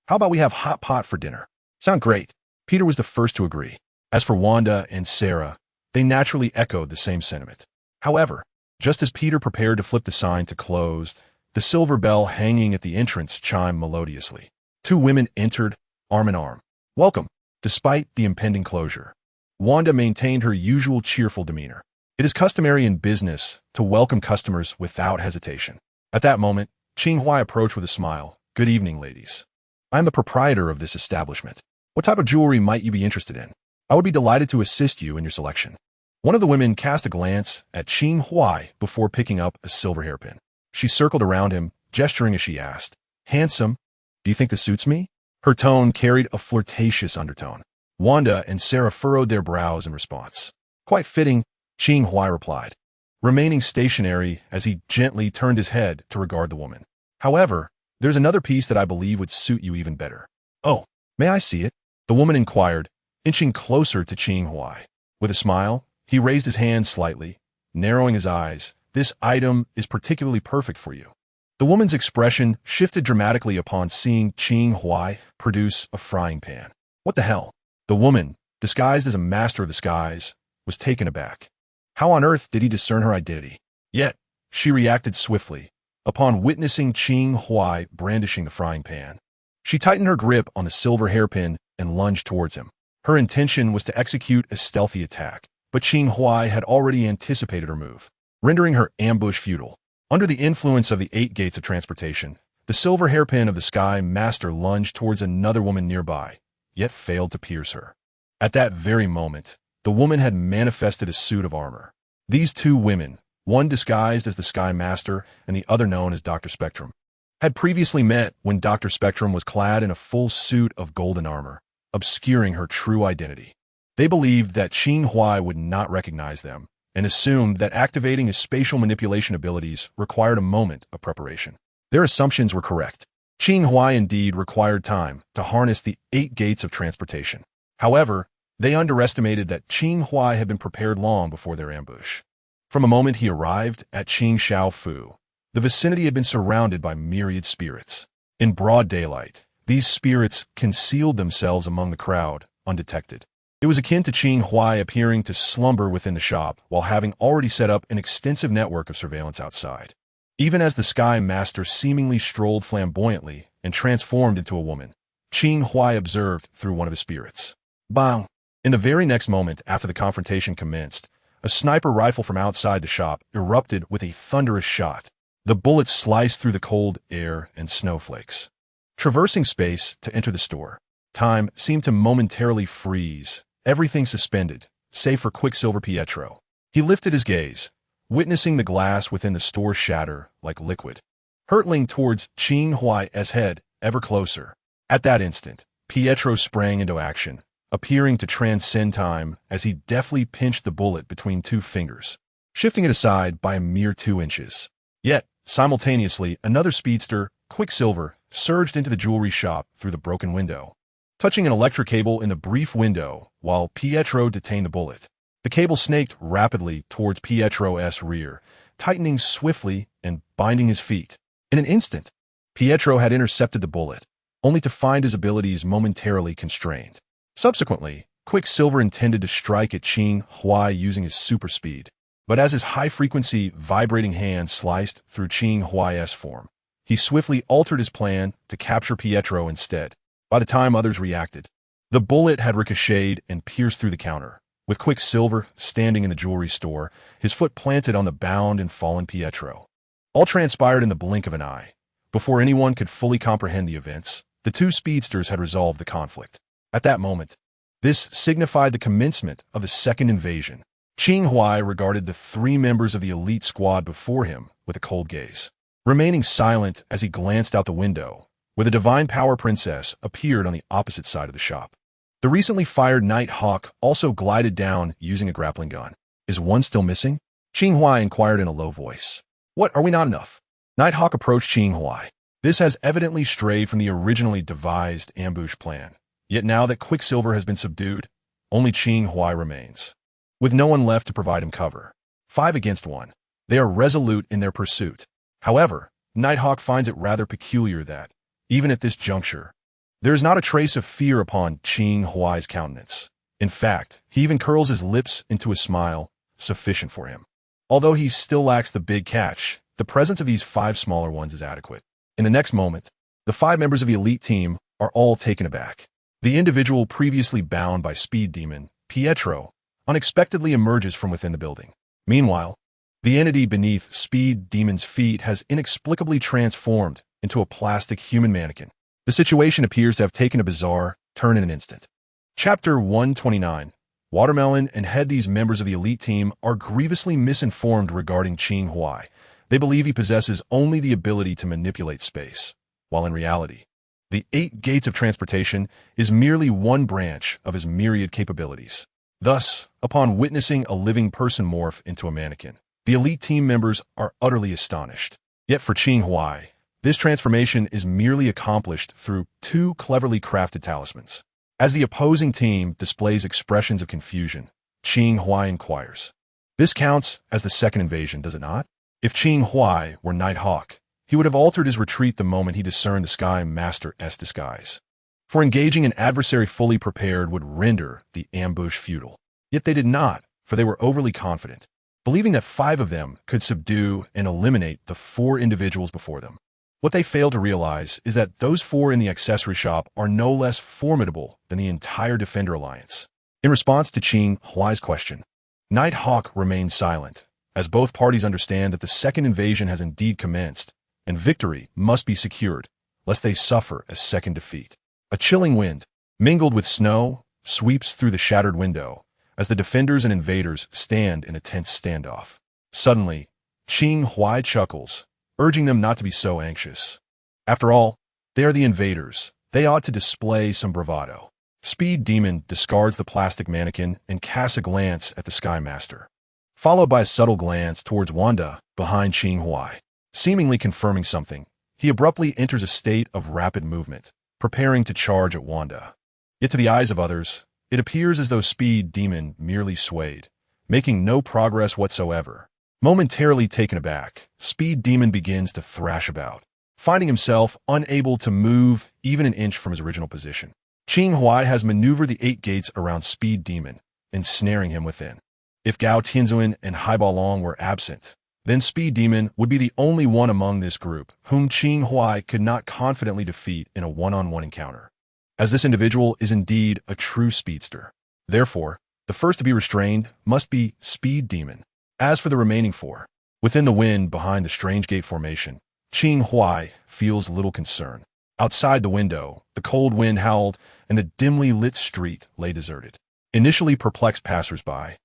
A: How about we have hot pot for dinner? Sound great. Peter was the first to agree. As for Wanda and Sarah, they naturally echoed the same sentiment. However, just as Peter prepared to flip the sign to closed, the silver bell hanging at the entrance chimed melodiously. 2 women entered, arm in arm. Welcome. Despite the impending closure, Wanda maintained her usual cheerful demeanor. It is customary in business to welcome customers without hesitation. At that moment, Qing Huai approached with a smile. "Good evening, ladies. I am the proprietor of this establishment. What type of jewelry might you be interested in? I would be delighted to assist you in your selection." One of the women cast a glance at Qing Huai before picking up a silver hairpin. She circled around him, gesturing as she asked, "Handsome, do you think this suits me?" Her tone carried a flirtatious undertone. Wanda and Sarah furrowed their brows in response. "Quite fitting," Qing Huai replied, remaining stationary as he gently turned his head to regard the woman. "However, there's another piece that I believe would suit you even better." "Oh, may I see it?" the woman inquired, inching closer to Qing Huai. With a smile, he raised his hand slightly, narrowing his eyes. "This item is particularly perfect for you." The woman's expression shifted dramatically upon seeing Qing Huai produce a frying pan. "What the hell?" The woman, disguised as a master of the skies, was taken aback. How on earth did he discern her identity? Yet, she reacted swiftly, upon witnessing Qing Huai brandishing the frying pan. She tightened her grip on the silver hairpin and lunged towards him. Her intention was to execute a stealthy attack, but Qing Huai had already anticipated her move, rendering her ambush futile. Under the influence of the 8 gates of transportation, the silver hairpin of the Sky Master lunged towards another woman nearby, yet failed to pierce her. At that very moment, the woman had manifested a suit of armor. These 2 women, one disguised as the Sky Master and the other known as Dr. Spectrum, had previously met when Dr. Spectrum was clad in a full suit of golden armor, obscuring her true identity. They believed that Qing Huai would not recognize them, and assumed that activating his spatial manipulation abilities required a moment of preparation. Their assumptions were correct. Qing Huai indeed required time to harness the 8 gates of transportation. However, they underestimated that Qing Huai had been prepared long before their ambush. From the moment he arrived at Qing Shao Fu, the vicinity had been surrounded by myriad spirits. In broad daylight, these spirits concealed themselves among the crowd, undetected. It was akin to Qing Huai appearing to slumber within the shop while having already set up an extensive network of surveillance outside. Even as the Sky Master seemingly strolled flamboyantly and transformed into a woman, Qing Huai observed through one of his spirits. Bang! In the very next moment after the confrontation commenced, a sniper rifle from outside the shop erupted with a thunderous shot. The bullet sliced through the cold air and snowflakes. Traversing space to enter the store, time seemed to momentarily freeze, everything suspended, save for Quicksilver Pietro. He lifted his gaze, witnessing the glass within the store shatter like liquid, hurtling towards Qing Huai's head ever closer. At that instant, Pietro sprang into action, appearing to transcend time as he deftly pinched the bullet between 2 fingers, shifting it aside by a mere 2 inches. Yet, simultaneously, another speedster, Quicksilver, surged into the jewelry shop through the broken window, touching an electric cable in the brief window while Pietro detained the bullet. The cable snaked rapidly towards Pietro's rear, tightening swiftly and binding his feet. In an instant, Pietro had intercepted the bullet, only to find his abilities momentarily constrained. Subsequently, Quicksilver intended to strike at Qing Huai using his super speed, but as his high-frequency, vibrating hand sliced through Qing Huai's form, he swiftly altered his plan to capture Pietro instead. By the time others reacted, the bullet had ricocheted and pierced through the counter, with Quicksilver standing in the jewelry store, his foot planted on the bound and fallen Pietro. All transpired in the blink of an eye. Before anyone could fully comprehend the events, the two speedsters had resolved the conflict. At that moment, this signified the commencement of the second invasion. Qing Huai regarded the three members of the elite squad before him with a cold gaze, remaining silent as he glanced out the window, where the Divine Power Princess appeared on the opposite side of the shop. The recently fired Night Hawk also glided down using a grappling gun. Is one still missing? Qing Huai inquired in a low voice. What, are we not enough? Night Hawk approached Qing Huai. This has evidently strayed from the originally devised ambush plan. Yet now that Quicksilver has been subdued, only Qing Huai remains, with no one left to provide him cover. 5 against 1. They are resolute in their pursuit. However, Nighthawk finds it rather peculiar that, even at this juncture, there is not a trace of fear upon Qing Huai's countenance. In fact, he even curls his lips into a smile, sufficient for him. Although he still lacks the big catch, the presence of these 5 smaller ones is adequate. In the next moment, the 5 members of the elite team are all taken aback. The individual previously bound by Speed Demon, Pietro, unexpectedly emerges from within the building. Meanwhile, the entity beneath Speed Demon's feet has inexplicably transformed into a plastic human mannequin. The situation appears to have taken a bizarre turn in an instant. Chapter 129. Watermelon and Head. These members of the elite team are grievously misinformed regarding Qing Huai. They believe he possesses only the ability to manipulate space, while in reality, the 8 gates of transportation is merely one branch of his myriad capabilities. Thus, upon witnessing a living person morph into a mannequin, the elite team members are utterly astonished. Yet for Qing Huai, this transformation is merely accomplished through 2 cleverly crafted talismans. As the opposing team displays expressions of confusion, Qing Huai inquires. This counts as the second invasion, does it not? If Qing Huai were Night Hawk, he would have altered his retreat the moment he discerned the Sky Master's disguise. For engaging an adversary fully prepared would render the ambush futile. Yet they did not, for they were overly confident, believing that 5 of them could subdue and eliminate the 4 individuals before them. What they failed to realize is that those 4 in the accessory shop are no less formidable than the entire Defender Alliance. In response to Qing Huai's question, Night Hawk remains silent, as both parties understand that the second invasion has indeed commenced, and victory must be secured, lest they suffer a second defeat. A chilling wind, mingled with snow, sweeps through the shattered window, as the defenders and invaders stand in a tense standoff. Suddenly, Qing Huai chuckles, urging them not to be so anxious. After all, they are the invaders. They ought to display some bravado. Speed Demon discards the plastic mannequin and casts a glance at the Sky Master, followed by a subtle glance towards Wanda behind Qing Huai. Seemingly confirming something, he abruptly enters a state of rapid movement, preparing to charge at Wanda. Yet to the eyes of others, it appears as though Speed Demon merely swayed, making no progress whatsoever. Momentarily taken aback, Speed Demon begins to thrash about, finding himself unable to move even an inch from his original position. Qing Huai has maneuvered the 8 gates around Speed Demon, ensnaring him within. If Gao Tianzuan and Haibao Long were absent, then Speed Demon would be the only one among this group whom Qing Huai could not confidently defeat in a one-on-one encounter, as this individual is indeed a true speedster. Therefore, the first to be restrained must be Speed Demon. As for the remaining 4, within the wind behind the strange gate formation, Qing Huai feels little concern. Outside the window, the cold wind howled and the dimly lit street lay deserted. Initially perplexed passers-by,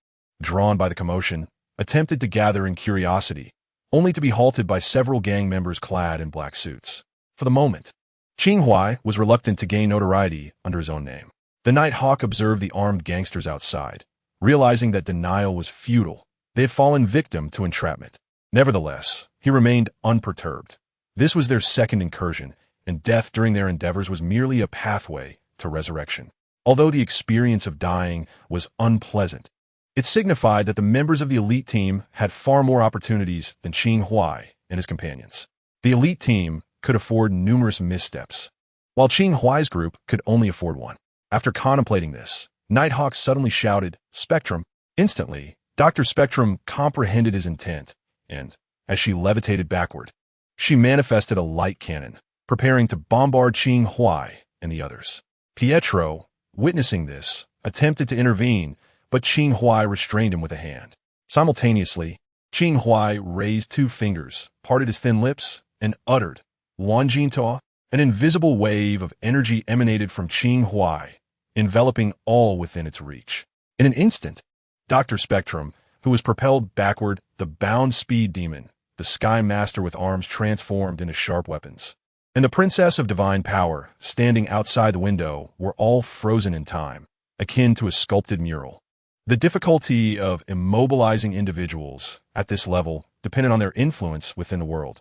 A: drawn by the commotion, attempted to gather in curiosity, only to be halted by several gang members clad in black suits. For the moment, Qing Huai was reluctant to gain notoriety under his own name. The Night Hawk observed the armed gangsters outside, realizing that denial was futile. They had fallen victim to entrapment. Nevertheless, he remained unperturbed. This was their second incursion, and death during their endeavors was merely a pathway to resurrection. Although the experience of dying was unpleasant, it signified that the members of the elite team had far more opportunities than Qing Huai and his companions. The elite team could afford numerous missteps, while Qing Huai's group could only afford one. After contemplating this, Nighthawk suddenly shouted, "Spectrum!" Instantly, Dr. Spectrum comprehended his intent, and, as she levitated backward, she manifested a light cannon, preparing to bombard Qing Huai and the others. Pietro, witnessing this, attempted to intervene, but Qing Huai restrained him with a hand. Simultaneously, Qing Huai raised 2 fingers, parted his thin lips, and uttered, "Wanjinta." An invisible wave of energy emanated from Qing Huai, enveloping all within its reach. In an instant, Dr. Spectrum, who was propelled backward, the bound speed demon, the Sky Master with arms transformed into sharp weapons, and the Princess of Divine Power, standing outside the window, were all frozen in time, akin to a sculpted mural. The difficulty of immobilizing individuals at this level depended on their influence within the world.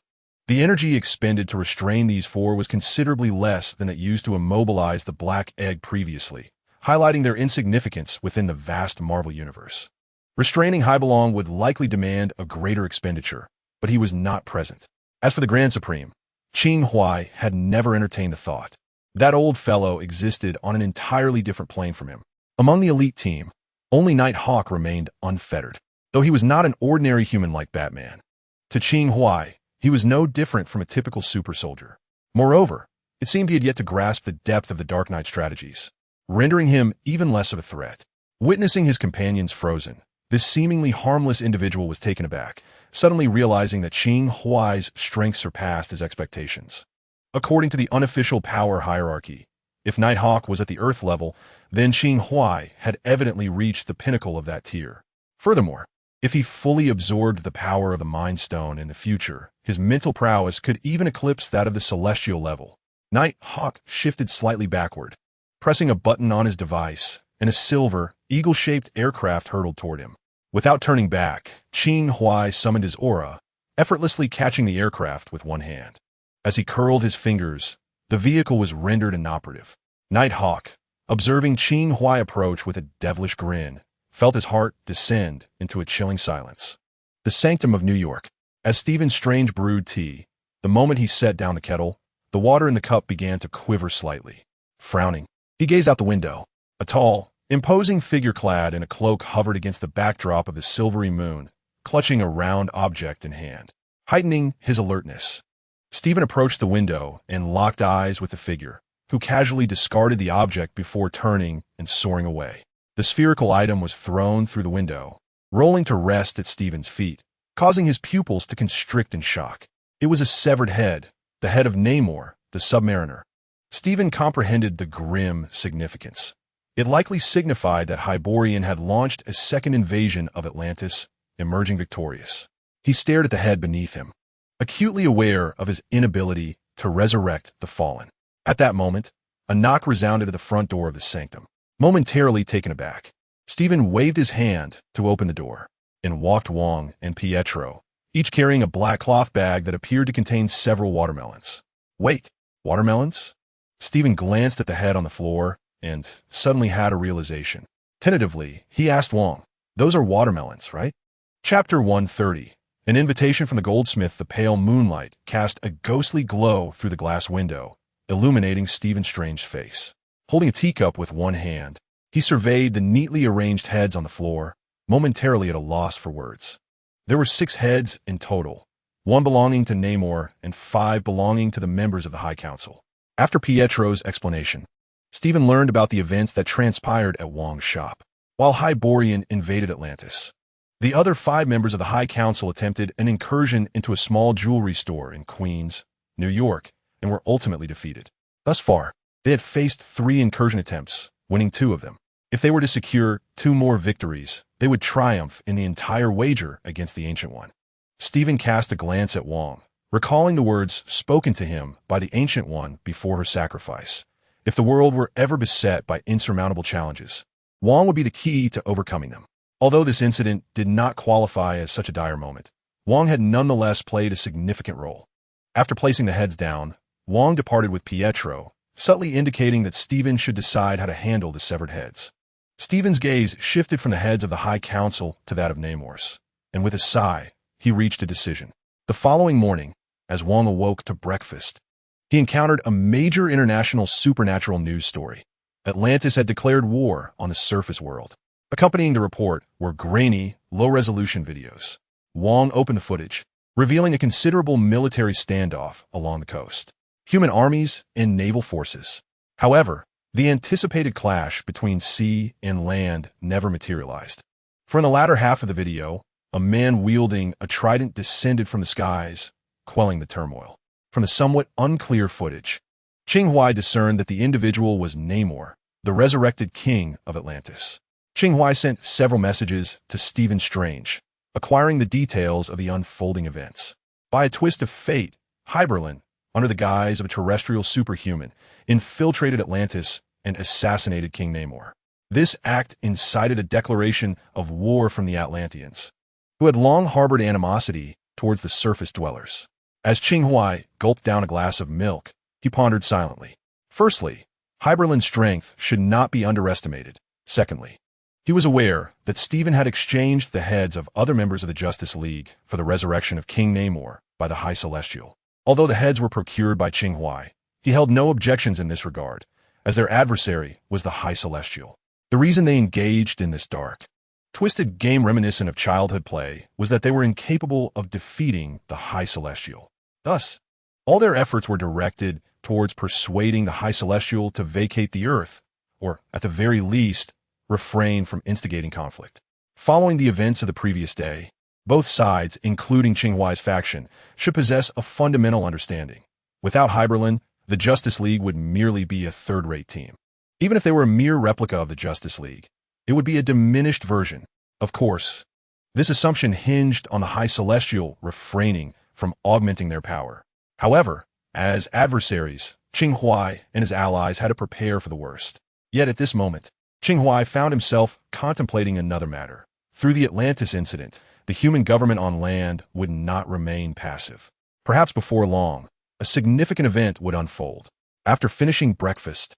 A: The energy expended to restrain these 4 was considerably less than it used to immobilize the Black Egg previously, highlighting their insignificance within the vast Marvel universe. Restraining Haibelong would likely demand a greater expenditure, but he was not present. As for the Grand Supreme, Qing Huai had never entertained the thought. That old fellow existed on an entirely different plane from him. Among the elite team, only Nighthawk remained unfettered, though he was not an ordinary human like Batman. To Qing Huai, he was no different from a typical super soldier. Moreover, it seemed he had yet to grasp the depth of the Dark Knight strategies, rendering him even less of a threat. Witnessing his companions frozen, this seemingly harmless individual was taken aback, suddenly realizing that Qing Huai's strength surpassed his expectations. According to the unofficial power hierarchy, if Nighthawk was at the Earth level, then Qing Huai had evidently reached the pinnacle of that tier. Furthermore, if he fully absorbed the power of the Mind Stone in the future, his mental prowess could even eclipse that of the celestial level. Nighthawk shifted slightly backward, pressing a button on his device, and a silver, eagle-shaped aircraft hurtled toward him. Without turning back, Qing Huai summoned his aura, effortlessly catching the aircraft with one hand. As he curled his fingers, the vehicle was rendered inoperative. Nighthawk, observing Qing Huai approach with a devilish grin, felt his heart descend into a chilling silence. The sanctum of New York. As Stephen Strange brewed tea, the moment he set down the kettle, the water in the cup began to quiver slightly. Frowning, he gazed out the window. A tall, imposing figure clad in a cloak hovered against the backdrop of the silvery moon, clutching a round object in hand, heightening his alertness. Stephen approached the window and locked eyes with the figure, who casually discarded the object before turning and soaring away. The spherical item was thrown through the window, rolling to rest at Stephen's feet, causing his pupils to constrict in shock. It was a severed head, the head of Namor, the Submariner. Stephen comprehended the grim significance. It likely signified that Hyborian had launched a second invasion of Atlantis, emerging victorious. He stared at the head beneath him, acutely aware of his inability to resurrect the fallen. At that moment, a knock resounded at the front door of the sanctum. Momentarily taken aback, Stephen waved his hand to open the door, and walked Wong and Pietro, each carrying a black cloth bag that appeared to contain several watermelons. Wait, watermelons? Stephen glanced at the head on the floor and suddenly had a realization. Tentatively, he asked Wong, "Those are watermelons, right?" Chapter 130. An invitation from the goldsmith. The pale moonlight cast a ghostly glow through the glass window, illuminating Stephen Strange's face. Holding a teacup with one hand, he surveyed the neatly arranged heads on the floor, momentarily at a loss for words. There were 6 heads in total, 1 belonging to Namor and 5 belonging to the members of the High Council. After Pietro's explanation, Stephen learned about the events that transpired at Wong's shop. While Hyborian invaded Atlantis, the other 5 members of the High Council attempted an incursion into a small jewelry store in Queens, New York, and were ultimately defeated. Thus far, they had faced 3 incursion attempts, winning 2 of them. If they were to secure 2 more victories, they would triumph in the entire wager against the Ancient One. Stephen cast a glance at Wong, recalling the words spoken to him by the Ancient One before her sacrifice. If the world were ever beset by insurmountable challenges, Wong would be the key to overcoming them. Although this incident did not qualify as such a dire moment, Wong had nonetheless played a significant role. After placing the heads down, Wang departed with Pietro, subtly indicating that Stephen should decide how to handle the severed heads. Stephen's gaze shifted from the heads of the High Council to that of Namor's, and with a sigh, he reached a decision. The following morning, as Wang awoke to breakfast, he encountered a major international supernatural news story. Atlantis had declared war on the surface world. Accompanying the report were grainy, low-resolution videos. Wang opened the footage, revealing a considerable military standoff along the coast. Human armies and naval forces. However, the anticipated clash between sea and land never materialized. For in the latter half of the video, a man wielding a trident descended from the skies, quelling the turmoil. From the somewhat unclear footage, Qing Huai discerned that the individual was Namor, the resurrected king of Atlantis. Qing Huai sent several messages to Stephen Strange, acquiring the details of the unfolding events. By a twist of fate, Hyberlin, under the guise of a terrestrial superhuman, infiltrated Atlantis and assassinated King Namor. This act incited a declaration of war from the Atlanteans, who had long harbored animosity towards the surface dwellers. As Qing Huai gulped down a glass of milk, he pondered silently. Firstly, Hyberlin's strength should not be underestimated. Secondly, he was aware that Stephen had exchanged the heads of other members of the Justice League for the resurrection of King Namor by the High Celestial. Although the heads were procured by Qing Huai, he held no objections in this regard, as their adversary was the High Celestial. The reason they engaged in this dark, twisted game reminiscent of childhood play was that they were incapable of defeating the High Celestial. Thus, all their efforts were directed towards persuading the High Celestial to vacate the Earth, or, at the very least, refrain from instigating conflict. Following the events of the previous day, both sides, including Qing Huai's faction, should possess a fundamental understanding. Without Hyberlin, the Justice League would merely be a third-rate team. Even if they were a mere replica of the Justice League, it would be a diminished version. Of course, this assumption hinged on the High Celestial refraining from augmenting their power. However, as adversaries, Qing Huai and his allies had to prepare for the worst. Yet at this moment, Qing Huai found himself contemplating another matter. Through the Atlantis incident, the human government on land would not remain passive. Perhaps before long, a significant event would unfold. After finishing breakfast,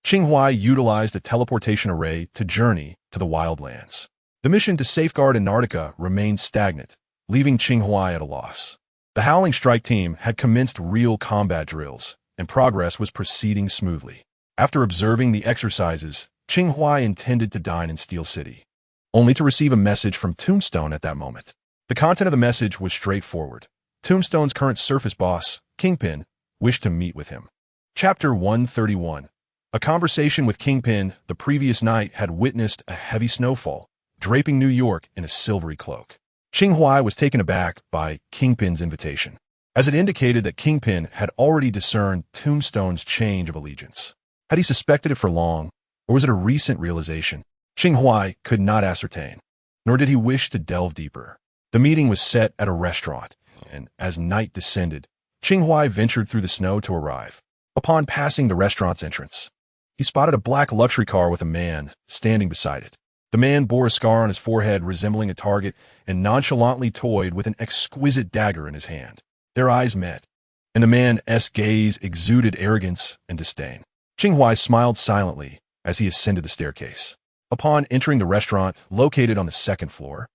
A: Qing Huai utilized a teleportation array to journey to the wildlands. The mission to safeguard Antarctica remained stagnant, leaving Qing Huai at a loss. The Howling Strike team had commenced real combat drills, and progress was proceeding smoothly. After observing the exercises, Qing Huai intended to dine in Steel City, only to receive a message from Tombstone at that moment. The content of the message was straightforward. Tombstone's current surface boss, Kingpin, wished to meet with him. Chapter 131. A conversation with Kingpin the previous night had witnessed a heavy snowfall, draping New York in a silvery cloak. Qing Huai was taken aback by Kingpin's invitation, as it indicated that Kingpin had already discerned Tombstone's change of allegiance. Had he suspected it for long, or was it a recent realization? Qing Huai could not ascertain, nor did he wish to delve deeper. The meeting was set at a restaurant, and as night descended, Qing Huai ventured through the snow to arrive. Upon passing the restaurant's entrance, he spotted a black luxury car with a man standing beside it. The man bore a scar on his forehead resembling a target and nonchalantly toyed with an exquisite dagger in his hand. Their eyes met, and the man's gaze exuded arrogance and disdain. Qing Huai smiled silently as he ascended the staircase. Upon entering the restaurant located on the second floor,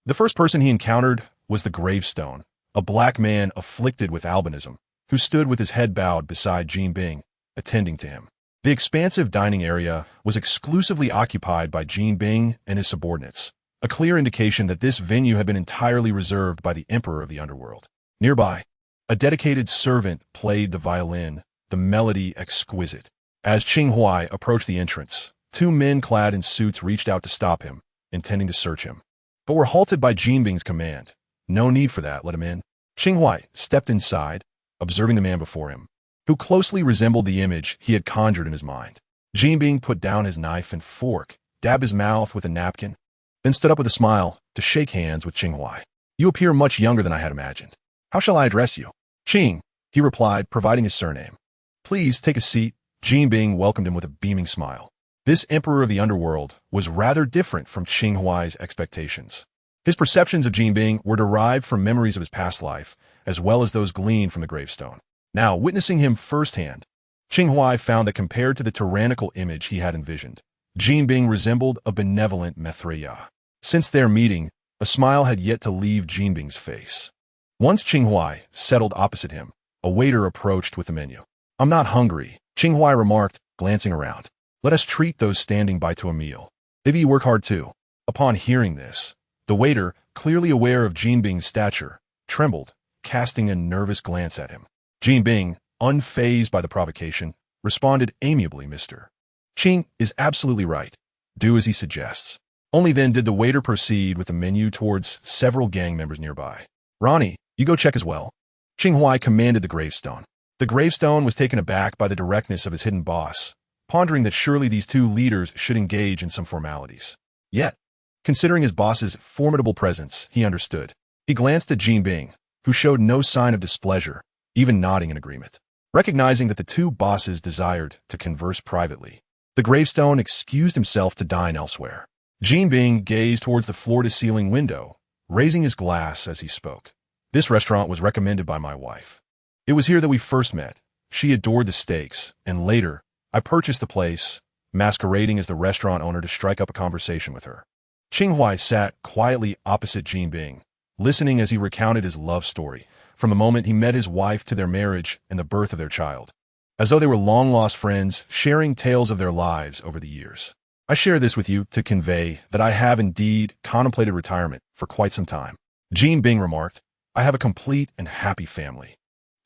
A: the first person he encountered was the gravestone, a black man afflicted with albinism, who stood with his head bowed beside Jean Bing, attending to him. The expansive dining area was exclusively occupied by Jean Bing and his subordinates, a clear indication that this venue had been entirely reserved by the Emperor of the Underworld. Nearby, a dedicated servant played the violin, the melody exquisite. As Qing Huai approached the entrance, two men clad in suits reached out to stop him, intending to search him, but were halted by Jean Bing's command. No need for that, let him in. Qing Huai stepped inside, observing the man before him, who closely resembled the image he had conjured in his mind. Jean Bing put down his knife and fork, dabbed his mouth with a napkin, then stood up with a smile to shake hands with Qing Huai. You appear much younger than I had imagined. How shall I address you? Qing, he replied, providing his surname. Please take a seat. Jean Bing welcomed him with a beaming smile. This Emperor of the Underworld was rather different from Qing Huai's expectations. His perceptions of Jean Bing were derived from memories of his past life, as well as those gleaned from the gravestone. Now, witnessing him firsthand, Qing Huai found that compared to the tyrannical image he had envisioned, Jinbing resembled a benevolent Maitreya. Since their meeting, a smile had yet to leave Jinbing's face. Once Qing Huai settled opposite him, a waiter approached with the menu. "I'm not hungry," Qing Huai remarked, glancing around. "Let us treat those standing by to a meal. Maybe you work hard too." Upon hearing this, the waiter, clearly aware of Jinbing's stature, trembled, casting a nervous glance at him. Jinbing, unfazed by the provocation, responded amiably, "Mr. Qing is absolutely right. Do as he suggests." Only then did the waiter proceed with the menu towards several gang members nearby. "Ronnie, you go check as well." Qing Huai commanded the gravestone. The gravestone was taken aback by the directness of his hidden boss, pondering that surely these two leaders should engage in some formalities. Yet, considering his boss's formidable presence, he understood. He glanced at Jinbing, who showed no sign of displeasure, even nodding in agreement. Recognizing that the two bosses desired to converse privately, the gravestone excused himself to dine elsewhere. Jinbing gazed towards the floor-to-ceiling window, raising his glass as he spoke. "This restaurant was recommended by my wife. It was here that we first met. She adored the steaks, and later, I purchased the place, masquerading as the restaurant owner to strike up a conversation with her." Qing Huai sat quietly opposite Jinbing, listening as he recounted his love story, from the moment he met his wife to their marriage and the birth of their child, as though they were long-lost friends sharing tales of their lives over the years. "I share this with you to convey that I have indeed contemplated retirement for quite some time," Jinbing remarked. "I have a complete and happy family,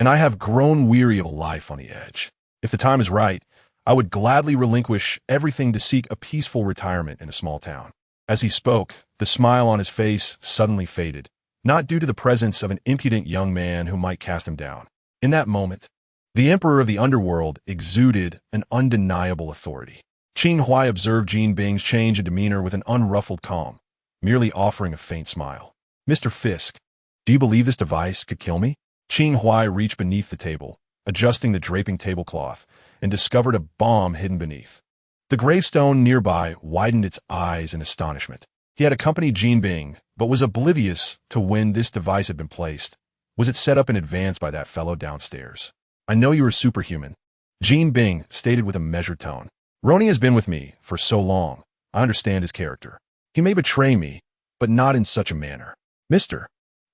A: and I have grown weary of a life on the edge. If the time is right, I would gladly relinquish everything to seek a peaceful retirement in a small town." As he spoke, the smile on his face suddenly faded, not due to the presence of an impudent young man who might cast him down. In that moment, the emperor of the underworld exuded an undeniable authority. Qing Huai observed Jinbing's change in demeanor with an unruffled calm, merely offering a faint smile. "Mr. Fisk, do you believe this device could kill me?" Qing Huai reached beneath the table, adjusting the draping tablecloth, and discovered a bomb hidden beneath. The gravestone nearby widened its eyes in astonishment. He had accompanied Jinbing, but was oblivious to when this device had been placed. Was it set up in advance by that fellow downstairs? "I know you are superhuman," Jinbing stated with a measured tone. "Roni has been with me for so long. I understand his character. He may betray me, but not in such a manner." "Mr.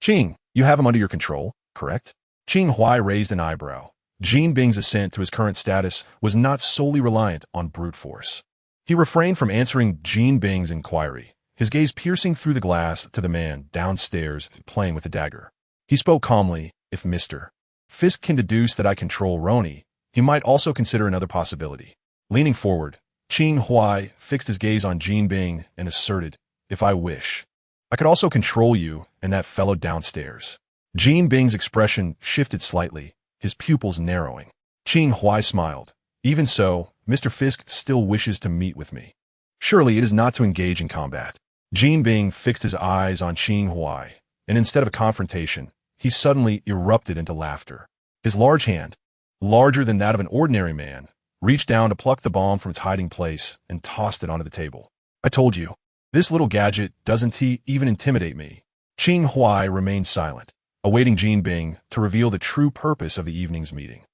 A: Qing, you have him under your control, correct?" Qing Huai raised an eyebrow. Jinbing's ascent to his current status was not solely reliant on brute force. He refrained from answering Jinbing's inquiry, his gaze piercing through the glass to the man downstairs playing with a dagger. He spoke calmly. "If Mr. Fisk can deduce that I control Roni, he might also consider another possibility." Leaning forward, Qing Huai fixed his gaze on Jinbing and asserted, "If I wish, I could also control you and that fellow downstairs." Jinbing's expression shifted slightly, his pupils narrowing. Qing Huai smiled. "Even so, Mr. Fisk still wishes to meet with me. Surely it is not to engage in combat." Jinbing fixed his eyes on Qing Huai, and instead of a confrontation, he suddenly erupted into laughter. His large hand, larger than that of an ordinary man, reached down to pluck the bomb from its hiding place and tossed it onto the table. "I told you, this little gadget doesn't even intimidate me." Qing Huai remained silent, awaiting Jinbing to reveal the true purpose of the evening's meeting.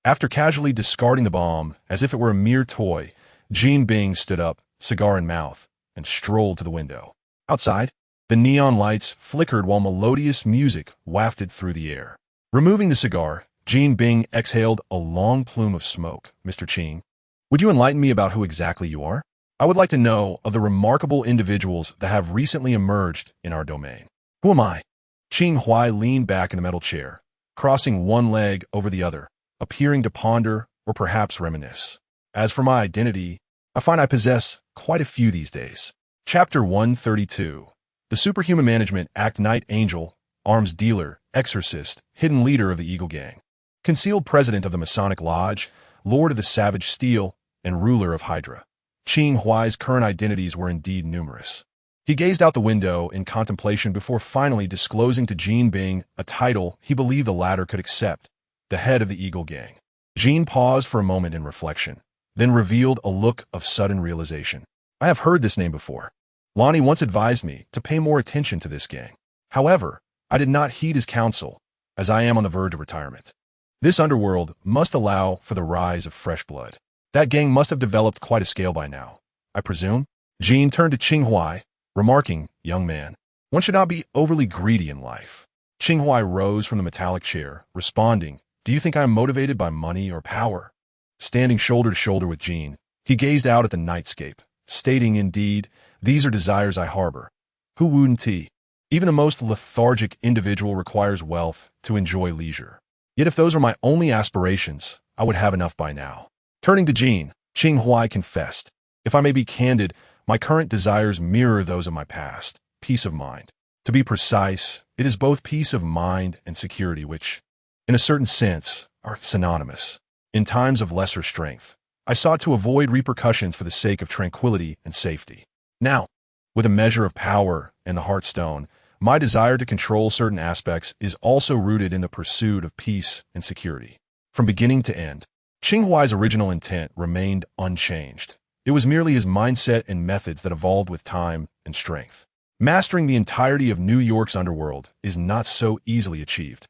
A: After casually discarding the bomb as if it were a mere toy, Jinbing stood up, cigar in mouth, and strolled to the window. Outside, the neon lights flickered while melodious music wafted through the air. Removing the cigar, Jinbing exhaled a long plume of smoke. "Mr. Qing, would you enlighten me about who exactly you are? I would like to know of the remarkable individuals that have recently emerged in our domain." "Who am I?" Qing Huai leaned back in the metal chair, crossing one leg over the other, appearing to ponder or perhaps reminisce. "As for my identity, I find I possess quite a few these days." Chapter 132. The Superhuman Management Act. Night Angel, arms dealer, exorcist, hidden leader of the Eagle Gang, concealed president of the Masonic Lodge, lord of the Savage Steel, and ruler of Hydra. Qing Huai's current identities were indeed numerous. He gazed out the window in contemplation before finally disclosing to Jinbing a title he believed the latter could accept, the head of the Eagle Gang. Jin paused for a moment in reflection, then revealed a look of sudden realization. "I have heard this name before. Lonnie once advised me to pay more attention to this gang. However, I did not heed his counsel, as I am on the verge of retirement." This underworld must allow for the rise of fresh blood. That gang must have developed quite a scale by now, I presume? Jean turned to Qing Huai, remarking, "Young man, one should not be overly greedy in life." Qing Huai rose from the metallic chair, responding, "Do you think I am motivated by money or power?" Standing shoulder to shoulder with Jean, he gazed out at the nightscape, stating, "Indeed, these are desires I harbor. Who wouldn't he? Even the most lethargic individual requires wealth to enjoy leisure. Yet if those were my only aspirations, I would have enough by now." Turning to Jean, Qing Huai confessed, "If I may be candid, my current desires mirror those of my past. Peace of mind. To be precise, it is both peace of mind and security which, in a certain sense, are synonymous. In times of lesser strength, I sought to avoid repercussions for the sake of tranquility and safety. Now, with a measure of power and the heartstone, my desire to control certain aspects is also rooted in the pursuit of peace and security. From beginning to end, Qing Huai's original intent remained unchanged. It was merely his mindset and methods that evolved with time and strength. Mastering the entirety of New York's underworld is not so easily achieved.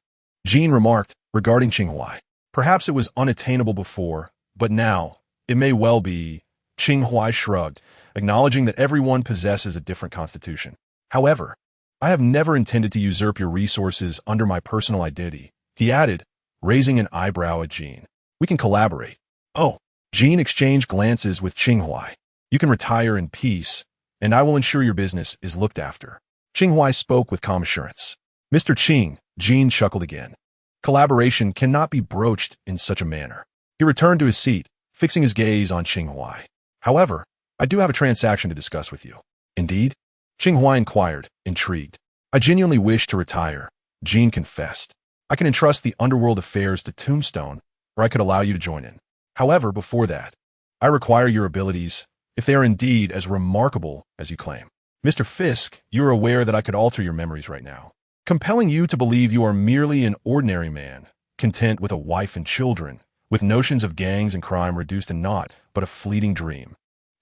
A: Jean remarked, regarding Qing Huai, "Perhaps it was unattainable before, but now, it may well be." Qing Huai shrugged, acknowledging that everyone possesses a different constitution. "However, I have never intended to usurp your resources under my personal identity," he added, raising an eyebrow at Jean. "We can collaborate." "Oh." Jean exchanged glances with Qing Huai. "You can retire in peace, and I will ensure your business is looked after." Qing Huai spoke with calm assurance. "Mr. Qing," Jean chuckled again. "Collaboration cannot be broached in such a manner." He returned to his seat, fixing his gaze on Qing Huai. "However, I do have a transaction to discuss with you." "Indeed?" Qing Huai inquired, intrigued. "I genuinely wish to retire," Jean confessed. "I can entrust the underworld affairs to Tombstone, or I could allow you to join in. However, before that, I require your abilities, if they are indeed as remarkable as you claim. Mr. Fisk, you are aware that I could alter your memories right now, compelling you to believe you are merely an ordinary man, content with a wife and children, with notions of gangs and crime reduced to naught but a fleeting dream."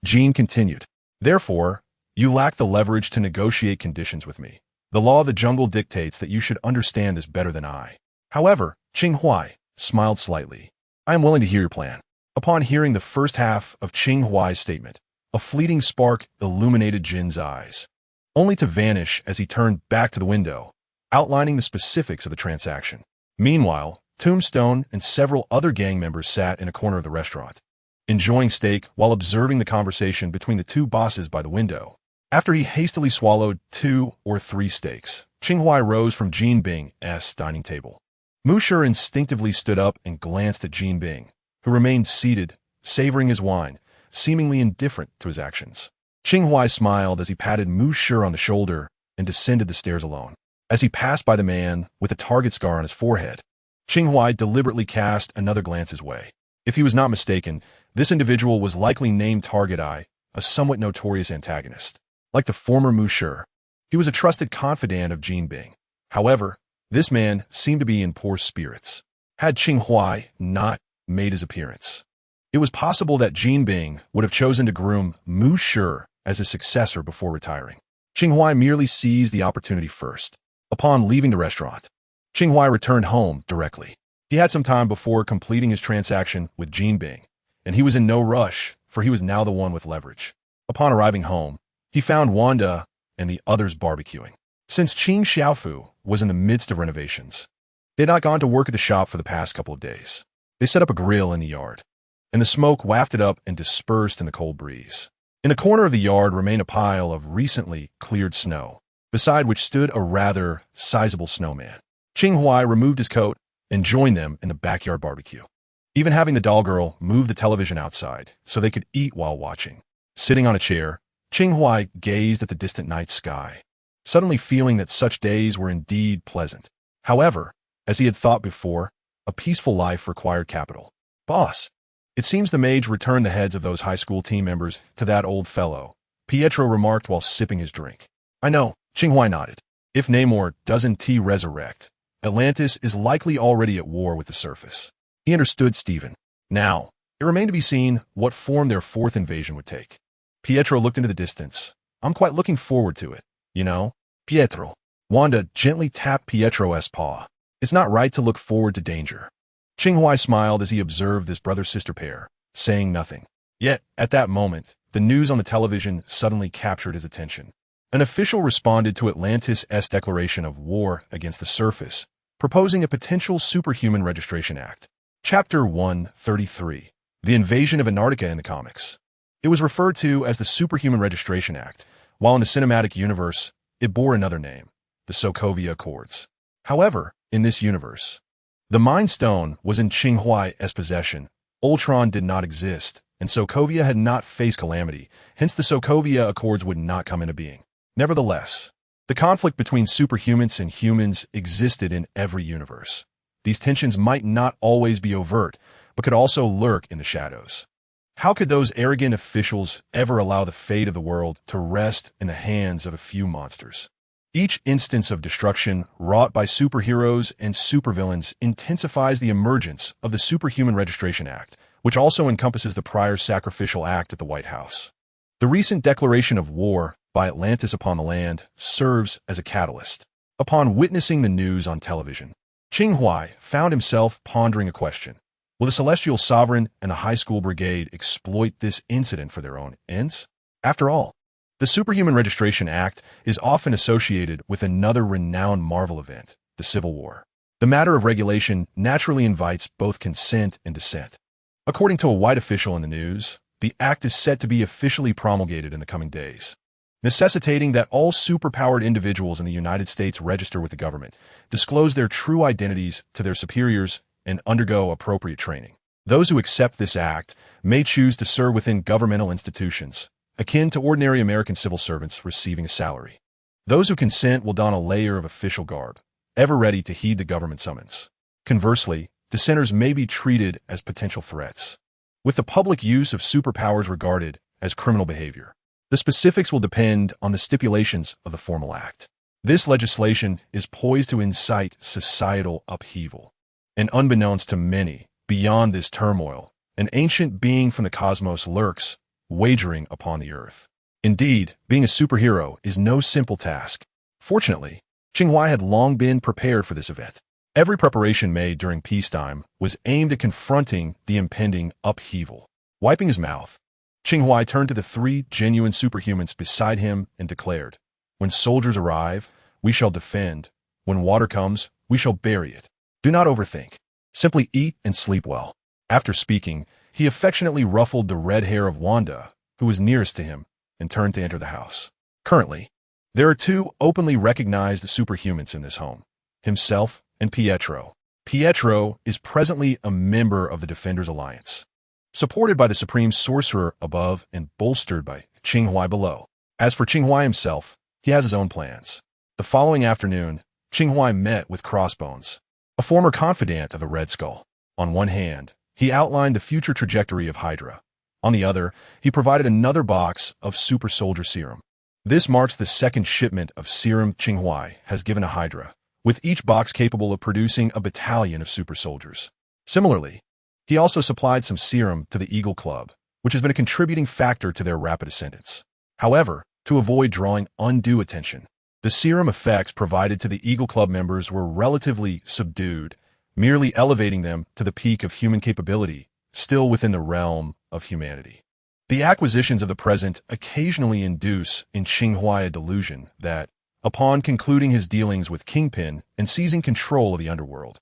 A: Jean continued, "Therefore, you lack the leverage to negotiate conditions with me. The law of the jungle dictates that you should understand this better than I." However, Qing Huai smiled slightly. "I am willing to hear your plan." Upon hearing the first half of Qing Huai's statement, a fleeting spark illuminated Jin's eyes, only to vanish as he turned back to the window, outlining the specifics of the transaction. Meanwhile, Tombstone and several other gang members sat in a corner of the restaurant, enjoying steak while observing the conversation between the two bosses by the window. After he hastily swallowed 2 or 3 steaks, Qing Huai rose from Jean Bing's dining table. Musher instinctively stood up and glanced at Jean Bing, who remained seated, savoring his wine, seemingly indifferent to his actions. Qing Huai smiled as he patted Musher on the shoulder and descended the stairs alone. As he passed by the man with a target scar on his forehead, Qing Huai deliberately cast another glance his way. If he was not mistaken, this individual was likely named Target Eye, a somewhat notorious antagonist. Like the former Musher, he was a trusted confidant of Jean Bing. However, this man seemed to be in poor spirits. Had Qing Huai not made his appearance, it was possible that Jean Bing would have chosen to groom Musher as his successor before retiring. Qing Huai merely seized the opportunity first. Upon leaving the restaurant, Qing Huai returned home directly. He had some time before completing his transaction with Jean Bing, and he was in no rush, for he was now the one with leverage. Upon arriving home, he found Wanda and the others barbecuing. Since Qing Xiaofu was in the midst of renovations, they had not gone to work at the shop for the past couple of days. They set up a grill in the yard, and the smoke wafted up and dispersed in the cold breeze. In the corner of the yard remained a pile of recently cleared snow, beside which stood a rather sizable snowman. Qing Huai removed his coat and joined them in the backyard barbecue, even having the doll girl move the television outside so they could eat while watching. Sitting on a chair, Qing Huai gazed at the distant night sky, suddenly feeling that such days were indeed pleasant. However, as he had thought before, a peaceful life required capital. "Boss, it seems the mage returned the heads of those high school team members to that old fellow," Pietro remarked while sipping his drink. "I know," Qing Huai nodded. "If Namor doesn't resurrect, Atlantis is likely already at war with the surface." He understood Stephen. Now, it remained to be seen what form their fourth invasion would take. Pietro looked into the distance. "I'm quite looking forward to it, you know." "Pietro." Wanda gently tapped Pietro's paw. "It's not right to look forward to danger. Qing Huai smiled as he observed this brother-sister pair, saying nothing. Yet, at that moment, the news on the television suddenly captured his attention. An official responded to Atlantis' declaration of war against the surface, proposing a potential superhuman registration act. Chapter 133. The invasion of Antarctica in the comics. It was referred to as the Superhuman Registration Act, while in the cinematic universe, it bore another name, the Sokovia Accords. However, in this universe, the Mind Stone was in Qing Huai's possession, Ultron did not exist, and Sokovia had not faced calamity, hence the Sokovia Accords would not come into being. Nevertheless, the conflict between superhumans and humans existed in every universe. These tensions might not always be overt, but could also lurk in the shadows. How could those arrogant officials ever allow the fate of the world to rest in the hands of a few monsters? Each instance of destruction wrought by superheroes and supervillains intensifies the emergence of the Superhuman Registration Act, which also encompasses the prior sacrificial act at the White House. The recent declaration of war by Atlantis upon the land serves as a catalyst. Upon witnessing the news on television, Qing Huai found himself pondering a question. Will the Celestial Sovereign and the High School Brigade exploit this incident for their own ends? After all, the Superhuman Registration Act is often associated with another renowned Marvel event, the Civil War. The matter of regulation naturally invites both consent and dissent. According to a white official in the news, the act is set to be officially promulgated in the coming days, necessitating that all superpowered individuals in the United States register with the government, disclose their true identities to their superiors, and undergo appropriate training. Those who accept this act may choose to serve within governmental institutions, akin to ordinary American civil servants receiving a salary. Those who consent will don a layer of official garb, ever ready to heed the government summons. Conversely, dissenters may be treated as potential threats, with the public use of superpowers regarded as criminal behavior. The specifics will depend on the stipulations of the formal act. This legislation is poised to incite societal upheaval. And unbeknownst to many, beyond this turmoil, an ancient being from the cosmos lurks, wagering upon the earth. Indeed, being a superhero is no simple task. Fortunately, Qing Huai had long been prepared for this event. Every preparation made during peacetime was aimed at confronting the impending upheaval. Wiping his mouth, Qing Huai turned to the three genuine superhumans beside him and declared, "When soldiers arrive, we shall defend. When water comes, we shall bury it. Do not overthink. Simply eat and sleep well." After speaking, he affectionately ruffled the red hair of Wanda, who was nearest to him, and turned to enter the house. Currently, there are two openly recognized superhumans in this home, himself and Pietro. Pietro is presently a member of the Defenders Alliance, supported by the Supreme Sorcerer above and bolstered by Qing Huai below. As for Qing Huai himself, he has his own plans. The following afternoon, Qing Huai met with Crossbones, a former confidant of the Red Skull. On one hand, he outlined the future trajectory of Hydra. On the other, he provided another box of super soldier serum. This marks the second shipment of serum Qing Huai has given to Hydra, with each box capable of producing a battalion of super soldiers. Similarly, he also supplied some serum to the Eagle Club, which has been a contributing factor to their rapid ascendance. However, to avoid drawing undue attention, the serum effects provided to the Eagle Club members were relatively subdued, merely elevating them to the peak of human capability, still within the realm of humanity. The acquisitions of the present occasionally induce in Qing Huai a delusion that, upon concluding his dealings with Kingpin and seizing control of the underworld,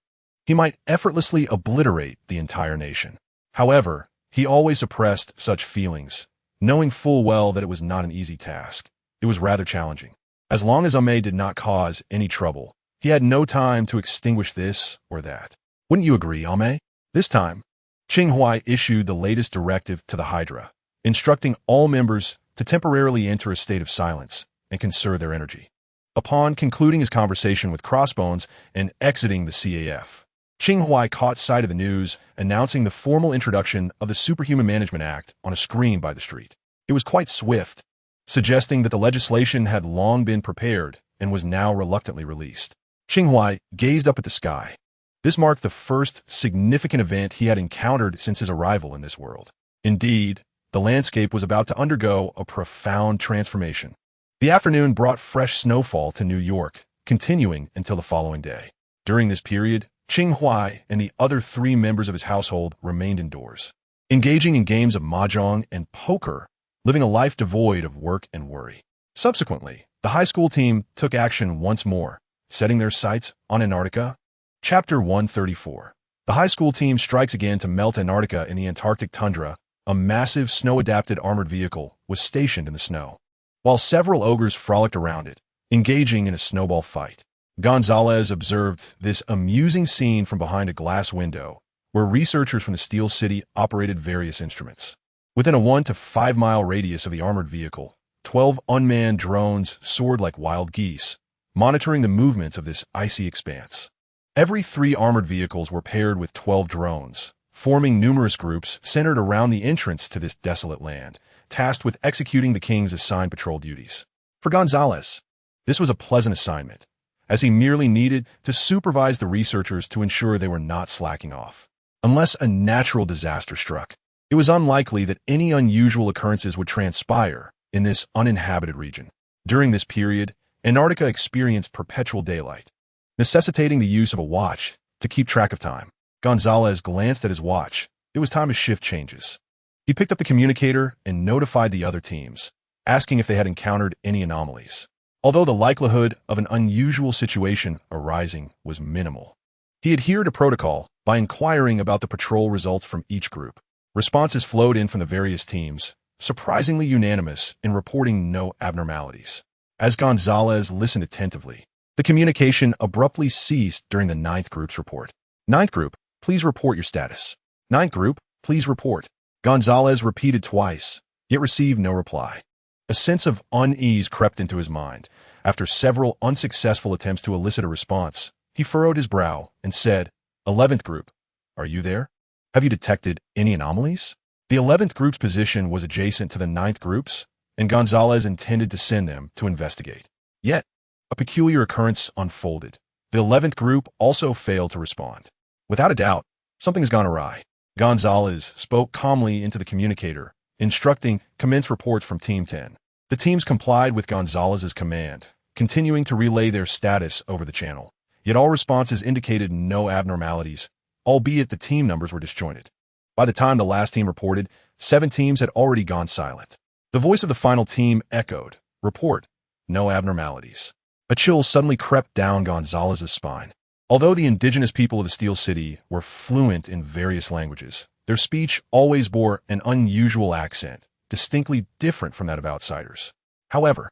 A: he might effortlessly obliterate the entire nation. However, he always suppressed such feelings, knowing full well that it was not an easy task. It was rather challenging. As long as Ame did not cause any trouble, he had no time to extinguish this or that. Wouldn't you agree, Ame? This time, Qing Huai issued the latest directive to the Hydra, instructing all members to temporarily enter a state of silence and conserve their energy. Upon concluding his conversation with Crossbones and exiting the CAF, Qing Huai caught sight of the news announcing the formal introduction of the Superhuman Management Act on a screen by the street. It was quite swift, suggesting that the legislation had long been prepared and was now reluctantly released. Qing Huai gazed up at the sky. This marked the first significant event he had encountered since his arrival in this world. Indeed, the landscape was about to undergo a profound transformation. The afternoon brought fresh snowfall to New York, continuing until the following day. During this period, Qing Huai and the other 3 members of his household remained indoors, engaging in games of mahjong and poker, living a life devoid of work and worry. Subsequently, the high school team took action once more, setting their sights on Antarctica. Chapter 134. The high school team strikes again to melt Antarctica in the Antarctic tundra. A massive snow-adapted armored vehicle was stationed in the snow, while several ogres frolicked around it, engaging in a snowball fight. Gonzalez observed this amusing scene from behind a glass window, where researchers from the Steel City operated various instruments. Within a 1 to 5 mile radius of the armored vehicle, 12 unmanned drones soared like wild geese, monitoring the movements of this icy expanse. Every 3 armored vehicles were paired with 12 drones, forming numerous groups centered around the entrance to this desolate land, tasked with executing the king's assigned patrol duties. For Gonzalez, this was a pleasant assignment, as he merely needed to supervise the researchers to ensure they were not slacking off. Unless a natural disaster struck, it was unlikely that any unusual occurrences would transpire in this uninhabited region. During this period, Antarctica experienced perpetual daylight, necessitating the use of a watch to keep track of time. Gonzalez glanced at his watch. It was time to shift changes. He picked up the communicator and notified the other teams, asking if they had encountered any anomalies. Although the likelihood of an unusual situation arising was minimal, he adhered to protocol by inquiring about the patrol results from each group. Responses flowed in from the various teams, surprisingly unanimous in reporting no abnormalities. As Gonzalez listened attentively, the communication abruptly ceased during the 9th group's report. 9th group, please report your status. 9th group, please report. Gonzalez repeated twice, yet received no reply. A sense of unease crept into his mind. After several unsuccessful attempts to elicit a response, he furrowed his brow and said, 11th group, are you there? Have you detected any anomalies? The 11th group's position was adjacent to the 9th group's, and Gonzalez intended to send them to investigate. Yet, a peculiar occurrence unfolded. The 11th group also failed to respond. Without a doubt, something has gone awry. Gonzalez spoke calmly into the communicator, instructing commence reports from Team 10. The teams complied with Gonzalez's command, continuing to relay their status over the channel. Yet all responses indicated no abnormalities, albeit the team numbers were disjointed. By the time the last team reported, 7 teams had already gone silent. The voice of the final team echoed, report, no abnormalities. A chill suddenly crept down Gonzalez's spine. Although the indigenous people of the Steel City were fluent in various languages, their speech always bore an unusual accent, distinctly different from that of outsiders. However,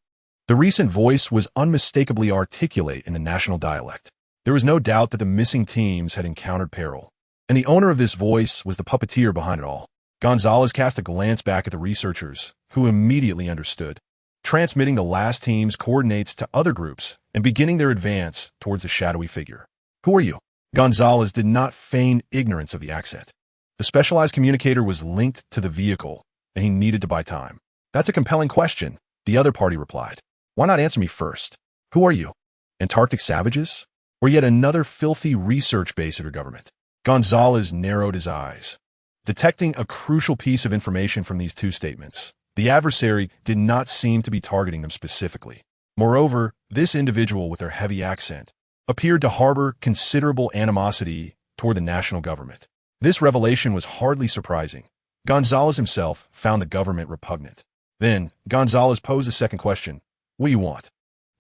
A: the recent voice was unmistakably articulate in the national dialect. There was no doubt that the missing teams had encountered peril, and the owner of this voice was the puppeteer behind it all. Gonzalez cast a glance back at the researchers, who immediately understood, transmitting the last team's coordinates to other groups and beginning their advance towards the shadowy figure. Who are you? Gonzalez did not feign ignorance of the accent. The specialized communicator was linked to the vehicle, and he needed to buy time. That's a compelling question, the other party replied. Why not answer me first? Who are you? Antarctic savages? Or yet another filthy research base of your government? Gonzalez narrowed his eyes, detecting a crucial piece of information from these 2 statements. The adversary did not seem to be targeting them specifically. Moreover, this individual with their heavy accent appeared to harbor considerable animosity toward the national government. This revelation was hardly surprising. Gonzalez himself found the government repugnant. Then, Gonzalez posed a second question. What do you want?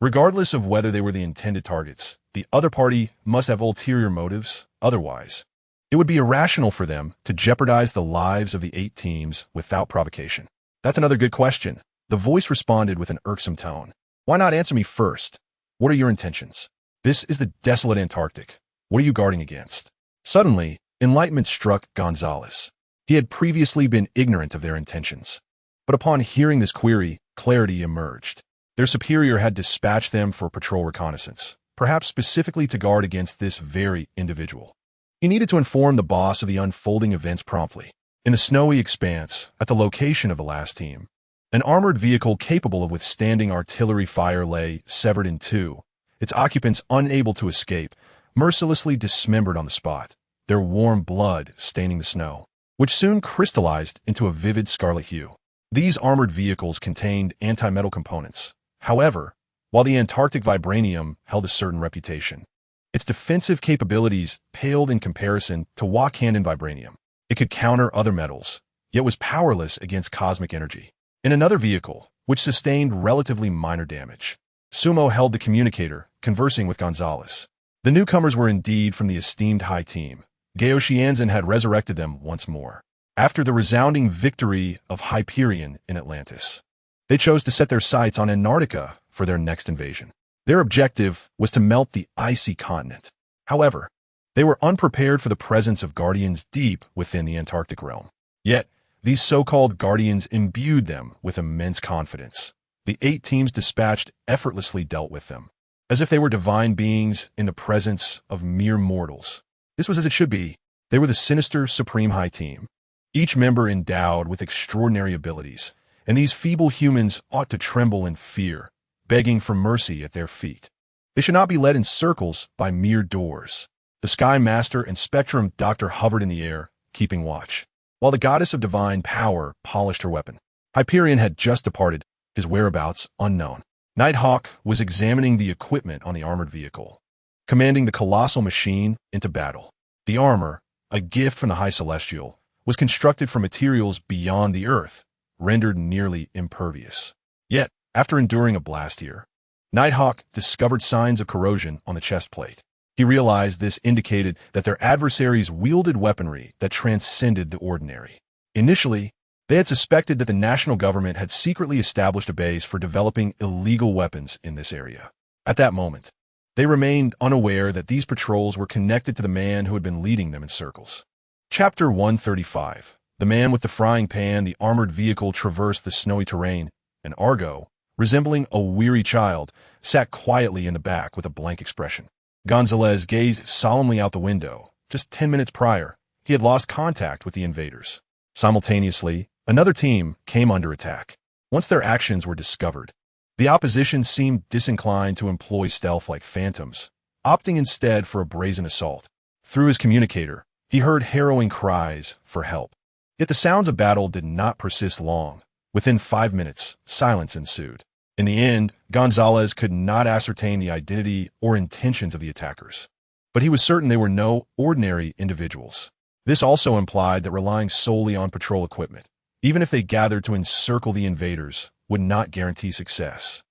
A: Regardless of whether they were the intended targets, the other party must have ulterior motives. Otherwise, it would be irrational for them to jeopardize the lives of the 8 teams without provocation. That's another good question. The voice responded with an irksome tone. Why not answer me first? What are your intentions? This is the desolate Antarctic. What are you guarding against? Suddenly, enlightenment struck Gonzalez. He had previously been ignorant of their intentions. But upon hearing this query, clarity emerged. Their superior had dispatched them for patrol reconnaissance, perhaps specifically to guard against this very individual. He needed to inform the boss of the unfolding events promptly. In the snowy expanse, at the location of the last team, an armored vehicle capable of withstanding artillery fire lay severed in 2, its occupants unable to escape, mercilessly dismembered on the spot, their warm blood staining the snow, which soon crystallized into a vivid scarlet hue. These armored vehicles contained anti-metal components. However, while the Antarctic vibranium held a certain reputation, Its defensive capabilities paled in comparison to Wakandan vibranium. It could counter other metals, yet was powerless against cosmic energy. In another vehicle, which sustained relatively minor damage, Sumo held the communicator, conversing with Gonzalez. The newcomers were indeed from the esteemed High Team. Geoshianzan had resurrected them once more. After the resounding victory of Hyperion in Atlantis, they chose to set their sights on Antarctica for their next invasion. Their objective was to melt the icy continent. However, they were unprepared for the presence of guardians deep within the Antarctic realm. Yet, these so-called guardians imbued them with immense confidence. The 8 teams dispatched effortlessly dealt with them, as if they were divine beings in the presence of mere mortals. This was as it should be. They were the sinister Supreme High Team, each member endowed with extraordinary abilities, and these feeble humans ought to tremble in fear, begging for mercy at their feet. They should not be led in circles by mere doors. The Sky Master and Spectrum Doctor hovered in the air, keeping watch, while the goddess of divine power polished her weapon. Hyperion had just departed, his whereabouts unknown. Nighthawk was examining the equipment on the armored vehicle, commanding the colossal machine into battle. The armor, a gift from the High Celestial, was constructed from materials beyond the earth, rendered nearly impervious. Yet, after enduring a blast here, Nighthawk discovered signs of corrosion on the chest plate. He realized this indicated that their adversaries wielded weaponry that transcended the ordinary. Initially, they had suspected that the national government had secretly established a base for developing illegal weapons in this area. At that moment, they remained unaware that these patrols were connected to the man who had been leading them in circles. Chapter 135. The man with the frying pan. The armored vehicle traversed the snowy terrain, and Argo, resembling a weary child, sat quietly in the back with a blank expression. Gonzalez gazed solemnly out the window. Just 10 minutes prior, he had lost contact with the invaders. Simultaneously, another team came under attack. Once their actions were discovered, the opposition seemed disinclined to employ stealth like phantoms, opting instead for a brazen assault. Through his communicator, he heard harrowing cries for help. Yet the sounds of battle did not persist long. Within 5 minutes, silence ensued. In the end, Gonzalez could not ascertain the identity or intentions of the attackers, but he was certain they were no ordinary individuals. This also implied that relying solely on patrol equipment, even if they gathered to encircle the invaders, would not guarantee success.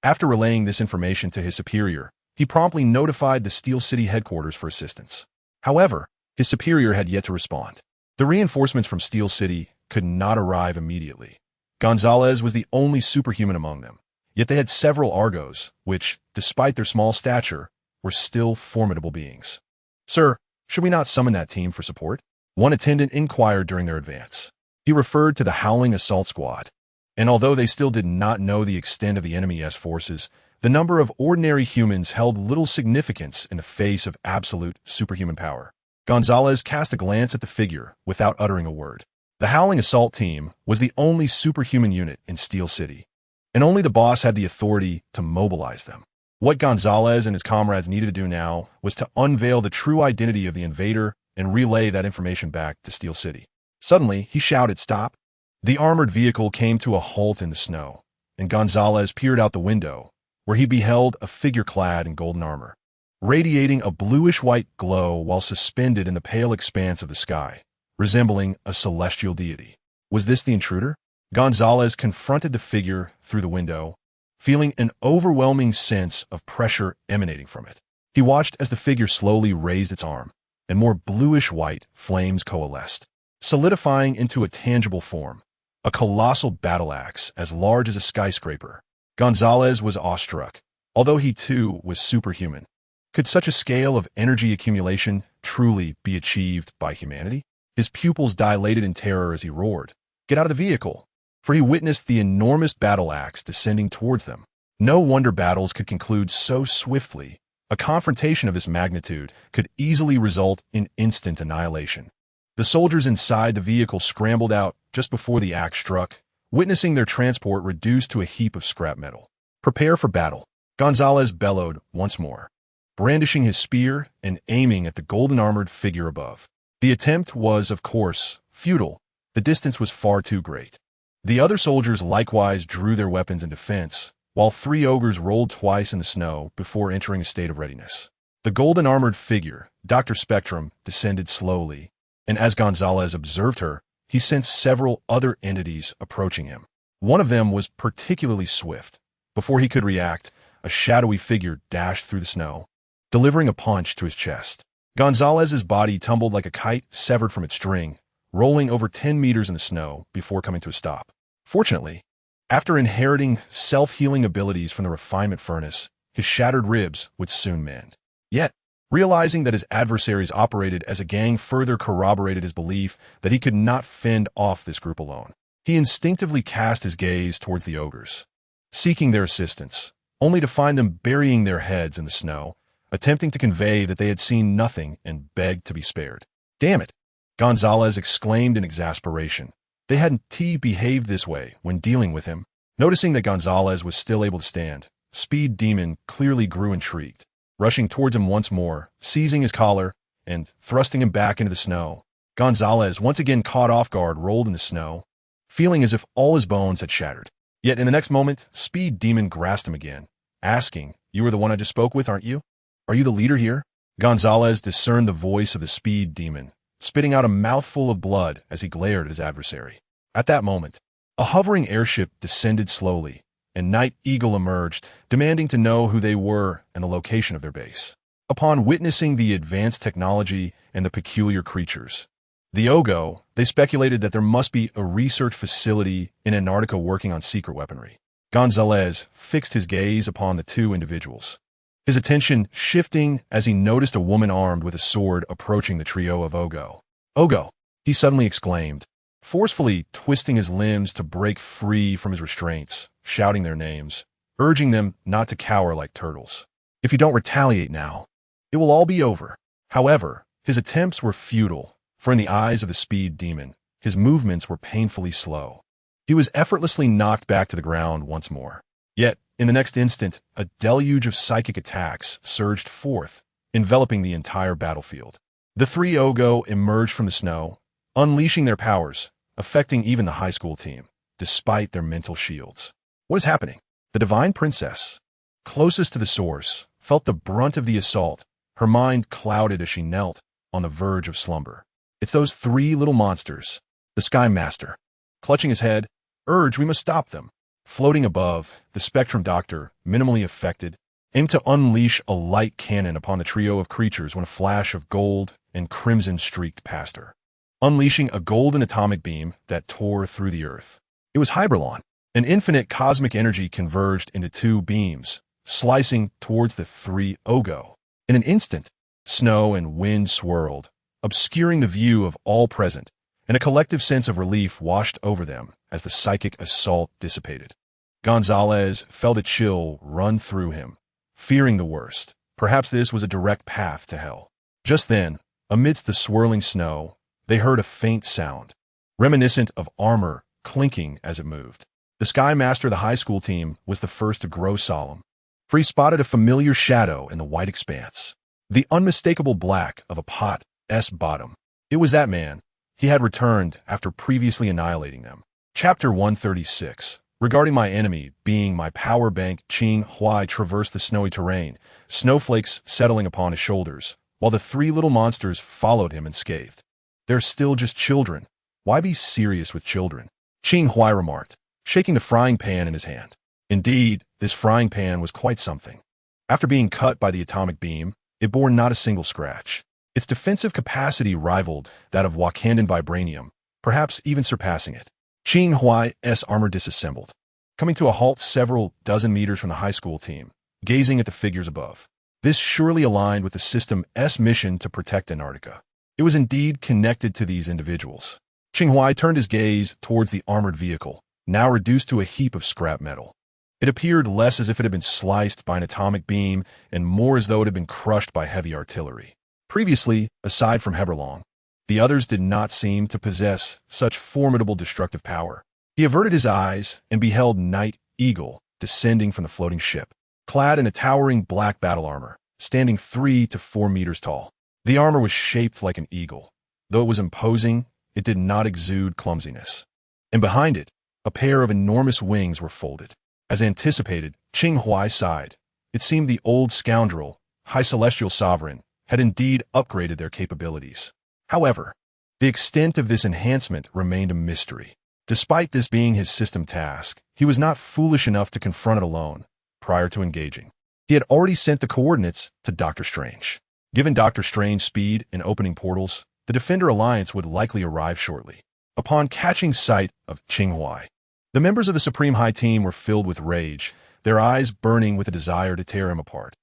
A: After relaying this information to his superior, he promptly notified the Steel City headquarters for assistance. However, his superior had yet to respond. The reinforcements from Steel City could not arrive immediately. Gonzalez was the only superhuman among them, yet they had several Argos, which, despite their small stature, were still formidable beings. "Sir, should we not summon that team for support?" one attendant inquired during their advance. He referred to the Howling Assault Squad, and although they still did not know the extent of the enemy's forces, the number of ordinary humans held little significance in the face of absolute superhuman power. Gonzalez cast a glance at the figure without uttering a word. The Howling Assault Team was the only superhuman unit in Steel City, and only the boss had the authority to mobilize them. What Gonzalez and his comrades needed to do now was to unveil the true identity of the invader and relay that information back to Steel City. Suddenly, he shouted, "Stop!" The armored vehicle came to a halt in the snow, and Gonzalez peered out the window, where he beheld a figure clad in golden armor, radiating a bluish-white glow while suspended in the pale expanse of the sky, resembling a celestial deity. Was this the intruder? Gonzalez confronted the figure through the window, feeling an overwhelming sense of pressure emanating from it. He watched as the figure slowly raised its arm, and more bluish-white flames coalesced, solidifying into a tangible form, a colossal battle axe as large as a skyscraper. Gonzalez was awestruck, although he too was superhuman. Could such a scale of energy accumulation truly be achieved by humanity? His pupils dilated in terror as he roared, "Get out of the vehicle!" For he witnessed the enormous battle axe descending towards them. No wonder battles could conclude so swiftly. A confrontation of this magnitude could easily result in instant annihilation. The soldiers inside the vehicle scrambled out just before the axe struck, witnessing their transport reduced to a heap of scrap metal. "Prepare for battle," Gonzalez bellowed once more, brandishing his spear and aiming at the golden-armored figure above. The attempt was, of course, futile. The distance was far too great. The other soldiers likewise drew their weapons in defense, while 3 ogres rolled twice in the snow before entering a state of readiness. The golden armored figure, Dr. Spectrum, descended slowly, and as Gonzalez observed her, he sensed several other entities approaching him. One of them was particularly swift. Before he could react, a shadowy figure dashed through the snow, delivering a punch to his chest. Gonzalez's body tumbled like a kite severed from its string, rolling over 10 meters in the snow before coming to a stop. Fortunately, after inheriting self-healing abilities from the refinement furnace, his shattered ribs would soon mend. Yet, realizing that his adversaries operated as a gang further corroborated his belief that he could not fend off this group alone. He instinctively cast his gaze towards the ogres, seeking their assistance, only to find them burying their heads in the snow, attempting to convey that they had seen nothing and begged to be spared. "Damn it!" Gonzalez exclaimed in exasperation. They hadn't behaved this way when dealing with him. Noticing that Gonzalez was still able to stand, Speed Demon clearly grew intrigued, rushing towards him once more, seizing his collar and thrusting him back into the snow. Gonzalez, once again caught off guard, rolled in the snow, feeling as if all his bones had shattered. Yet in the next moment, Speed Demon grasped him again, asking, "You were the one I just spoke with, aren't you? Are you the leader here?" Gonzalez discerned the voice of the Speed Demon, spitting out a mouthful of blood as he glared at his adversary. At that moment, a hovering airship descended slowly, and Night Eagle emerged, demanding to know who they were and the location of their base. Upon witnessing the advanced technology and the peculiar creatures, the Ogo, they speculated that there must be a research facility in Antarctica working on secret weaponry. Gonzalez fixed his gaze upon the two individuals, his attention shifting as he noticed a woman armed with a sword approaching the trio of Ogo. "Ogo!" he suddenly exclaimed, forcefully twisting his limbs to break free from his restraints, shouting their names, urging them not to cower like turtles. "If you don't retaliate now, it will all be over." However, his attempts were futile, for in the eyes of the Speed Demon, his movements were painfully slow. He was effortlessly knocked back to the ground once more. Yet, in the next instant, a deluge of psychic attacks surged forth, enveloping the entire battlefield. The three Ogo emerged from the snow, unleashing their powers, affecting even the high school team, despite their mental shields. What is happening? The Divine Princess, closest to the source, felt the brunt of the assault, her mind clouded as she knelt on the verge of slumber. "It's those three little monsters," the Sky Master, clutching his head, urged, "We must stop them." Floating above, the Spectrum Doctor, minimally affected, aimed to unleash a light cannon upon the trio of creatures when a flash of gold and crimson streaked past her, unleashing a golden atomic beam that tore through the earth. It was Hyberlon. An infinite cosmic energy converged into two beams, slicing towards the three Ogo. In an instant, snow and wind swirled, obscuring the view of all present, and a collective sense of relief washed over them as the psychic assault dissipated. Gonzalez felt a chill run through him, fearing the worst. Perhaps this was a direct path to hell. Just then, amidst the swirling snow, they heard a faint sound, reminiscent of armor clinking as it moved. The Sky Master of the high school team was the first to grow solemn, for he spotted a familiar shadow in the white expanse, the unmistakable black of a pot's bottom. It was that man. He had returned after previously annihilating them. Chapter 136. Regarding my enemy being my power bank, Qing Huai traversed the snowy terrain, snowflakes settling upon his shoulders, while the three little monsters followed him unscathed. "They're still just children. Why be serious with children?" Qing Huai remarked, shaking the frying pan in his hand. Indeed, this frying pan was quite something. After being cut by the atomic beam, it bore not a single scratch. Its defensive capacity rivaled that of Wakandan vibranium, perhaps even surpassing it. Qing Huai's armor disassembled, coming to a halt several dozen meters from the high school team, gazing at the figures above. This surely aligned with the system's mission to protect Antarctica. It was indeed connected to these individuals. Qing Huai turned his gaze towards the armored vehicle, now reduced to a heap of scrap metal. It appeared less as if it had been sliced by an atomic beam and more as though it had been crushed by heavy artillery. Previously, aside from Heberlong, the others did not seem to possess such formidable destructive power. He averted his eyes and beheld Night Eagle descending from the floating ship, clad in a towering black battle armor, standing 3 to 4 meters tall. The armor was shaped like an eagle. Though it was imposing, it did not exude clumsiness. And behind it, a pair of enormous wings were folded. As anticipated, Qing Huai sighed. It seemed the old scoundrel High Celestial Sovereign, had indeed upgraded their capabilities. However, the extent of this enhancement remained a mystery. Despite this being his system task, he was not foolish enough to confront it alone prior to engaging. He had already sent the coordinates to Doctor Strange. Given Doctor Strange's speed in opening portals, the Defender Alliance would likely arrive shortly. Upon catching sight of Qing Huai, the members of the Supreme High Team were filled with rage, their eyes burning with a desire to tear him apart,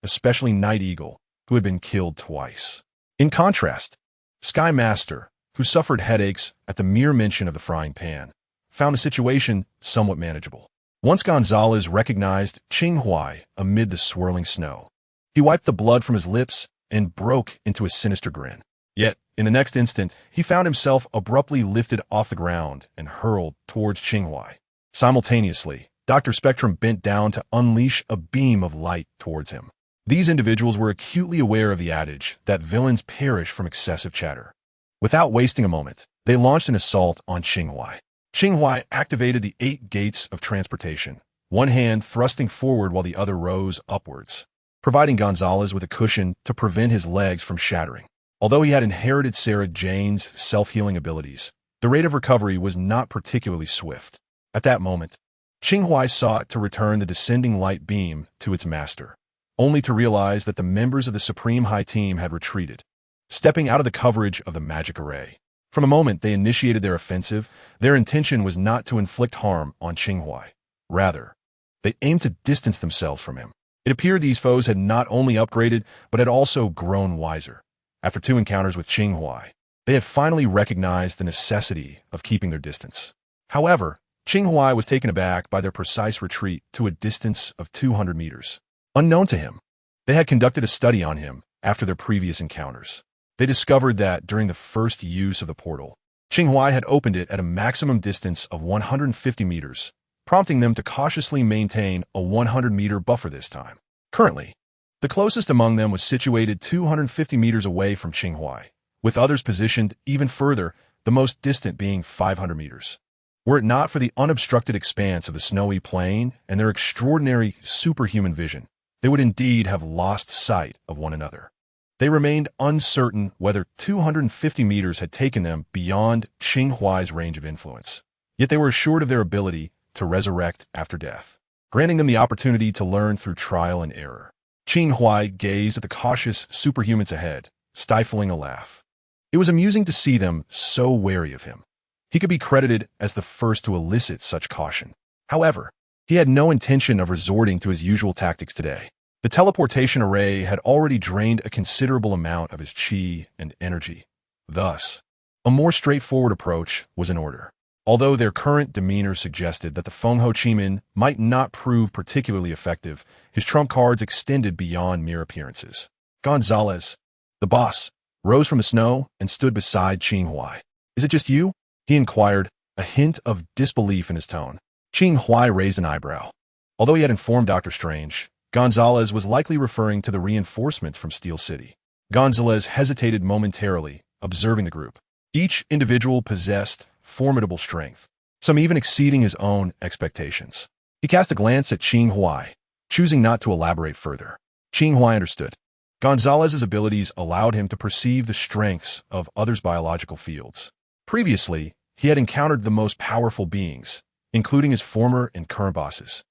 A: especially Night Eagle, who had been killed twice. In contrast, Sky Master, who suffered headaches at the mere mention of the frying pan, found the situation somewhat manageable. Once Gonzalez recognized Qing Huai amid the swirling snow, he wiped the blood from his lips and broke into a sinister grin. Yet, in the next instant, he found himself abruptly lifted off the ground and hurled towards Qing Huai. Simultaneously, Dr. Spectrum bent down to unleash a beam of light towards him. These individuals were acutely aware of the adage that villains perish from excessive chatter. Without wasting a moment, they launched an assault on Qing Huai. Qing Huai activated the 8 gates of transportation, one hand thrusting forward while the other rose upwards, providing Gonzalez with a cushion to prevent his legs from shattering. Although he had inherited Sarah Jane's self-healing abilities, the rate of recovery was not particularly swift. At that moment, Qing Huai sought to return the descending light beam to its master, only to realize that the members of the Supreme High Team had retreated, stepping out of the coverage of the magic array. From the moment they initiated their offensive, their intention was not to inflict harm on Qing Huai. Rather, they aimed to distance themselves from him. It appeared these foes had not only upgraded, but had also grown wiser. After 2 encounters with Qing Huai, they had finally recognized the necessity of keeping their distance. However, Qing Huai was taken aback by their precise retreat to a distance of 200 meters. Unknown to him, they had conducted a study on him after their previous encounters. They discovered that during the first use of the portal, Qing Huai had opened it at a maximum distance of 150 meters, prompting them to cautiously maintain a 100-meter buffer this time. Currently, the closest among them was situated 250 meters away from Qing Huai, with others positioned even further, the most distant being 500 meters. Were it not for the unobstructed expanse of the snowy plain and their extraordinary superhuman vision, they would indeed have lost sight of one another. They remained uncertain whether 250 meters had taken them beyond Qing Huai's range of influence. Yet they were assured of their ability to resurrect after death, granting them the opportunity to learn through trial and error. Qing Huai gazed at the cautious superhumans ahead, stifling a laugh. It was amusing to see them so wary of him. He could be credited as the first to elicit such caution. However, he had no intention of resorting to his usual tactics today. The teleportation array had already drained a considerable amount of his chi and energy. Thus, a more straightforward approach was in order. Although their current demeanor suggested that the Feng Ho Chi-Min might not prove particularly effective, his trump cards extended beyond mere appearances. Gonzalez, the boss, rose from the snow and stood beside Qing Huai. "Is it just you?" he inquired, a hint of disbelief in his tone. Qing Huai raised an eyebrow. Although he had informed Dr. Strange, Gonzalez was likely referring to the reinforcements from Steel City. Gonzalez hesitated momentarily, observing the group. Each individual possessed formidable strength, some even exceeding his own expectations. He cast a glance at Qing Huai, choosing not to elaborate further. Qing Huai understood. Gonzalez's abilities allowed him to perceive the strengths of others' biological fields. Previously, he had encountered the most powerful beings, including his former and current bosses,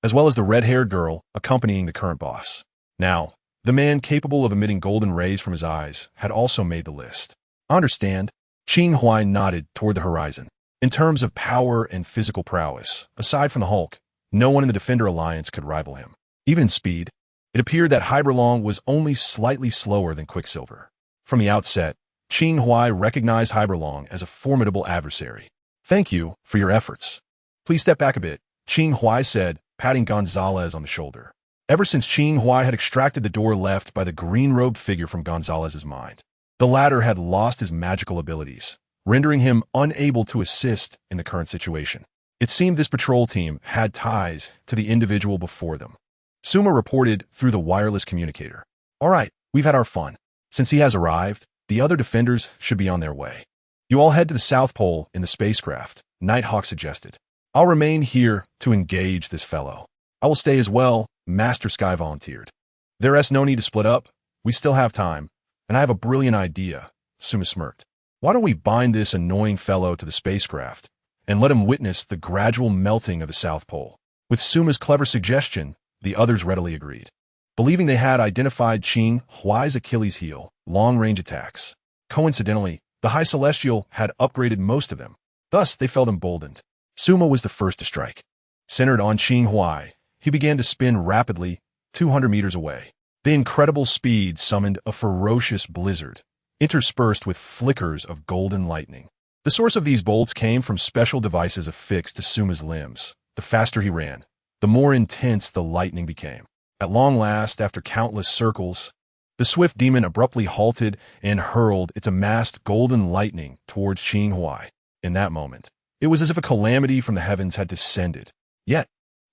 A: as well as the red-haired girl accompanying the current boss. Now, the man capable of emitting golden rays from his eyes had also made the list. "Understand?" Qing Huai nodded toward the horizon. In terms of power and physical prowess, aside from the Hulk, no one in the Defender Alliance could rival him. Even in speed, it appeared that Hyberlong was only slightly slower than Quicksilver. From the outset, Qing Huai recognized Hyberlong as a formidable adversary. "Thank you for your efforts. Please step back a bit," Qing Huai said, patting Gonzalez on the shoulder. Ever since Qing Huai had extracted the door left by the green-robed figure from Gonzalez's mind, the latter had lost his magical abilities, rendering him unable to assist in the current situation. It seemed this patrol team had ties to the individual before them. Suma reported through the wireless communicator. "All right, we've had our fun. Since he has arrived, the other defenders should be on their way. You all head to the South Pole in the spacecraft," Nighthawk suggested. "I'll remain here to engage this fellow." "I will stay as well," Master Sky volunteered. There's no need to split up. We still have time. And I have a brilliant idea, Suma smirked. Why don't we bind this annoying fellow to the spacecraft and let him witness the gradual melting of the South Pole? With Suma's clever suggestion, the others readily agreed. Believing they had identified Qing Huai's Achilles heel, long-range attacks. Coincidentally, the High Celestial had upgraded most of them. Thus, they felt emboldened. Suma was the first to strike. Centered on Qing Huai, he began to spin rapidly, 200 meters away. The incredible speed summoned a ferocious blizzard, interspersed with flickers of golden lightning. The source of these bolts came from special devices affixed to Suma's limbs. The faster he ran, the more intense the lightning became. At long last, after countless circles, the swift demon abruptly halted and hurled its amassed golden lightning towards Qing Huai. In that moment, it was as if a calamity from the heavens had descended. Yet,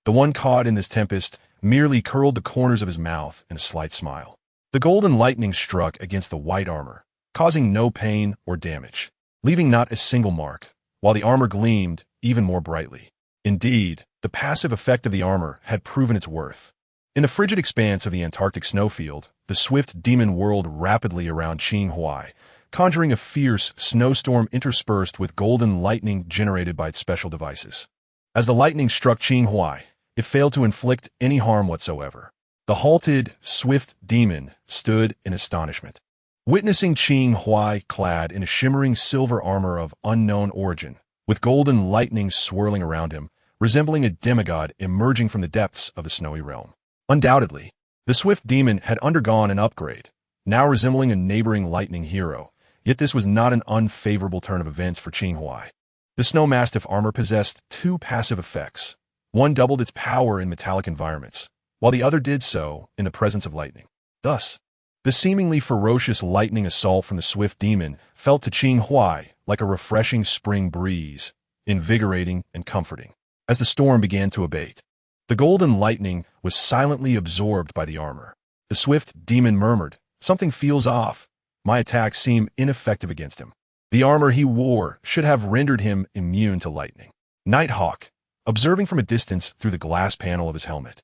A: the one caught in this tempest merely curled the corners of his mouth in a slight smile. The golden lightning struck against the white armor, causing no pain or damage, leaving not a single mark, while the armor gleamed even more brightly. Indeed, the passive effect of the armor had proven its worth. In the frigid expanse of the Antarctic snowfield, the swift demon whirled rapidly around Qing Huai, conjuring a fierce snowstorm interspersed with golden lightning generated by its special devices. As the lightning struck Qing Huai, it failed to inflict any harm whatsoever. The halted, swift demon stood in astonishment. Witnessing Qing Huai clad in a shimmering silver armor of unknown origin, with golden lightning swirling around him, resembling a demigod emerging from the depths of the snowy realm. Undoubtedly, the swift demon had undergone an upgrade, now resembling a neighboring lightning hero, yet this was not an unfavorable turn of events for Qing Huai. The snow mastiff armor possessed two passive effects. One doubled its power in metallic environments, while the other did so in the presence of lightning. Thus, the seemingly ferocious lightning assault from the swift demon felt to Qing Huai like a refreshing spring breeze, invigorating and comforting. As the storm began to abate, the golden lightning was silently absorbed by the armor. The swift demon murmured, "Something feels off. My attacks seem ineffective against him." The armor he wore should have rendered him immune to lightning. Nighthawk, observing from a distance through the glass panel of his helmet,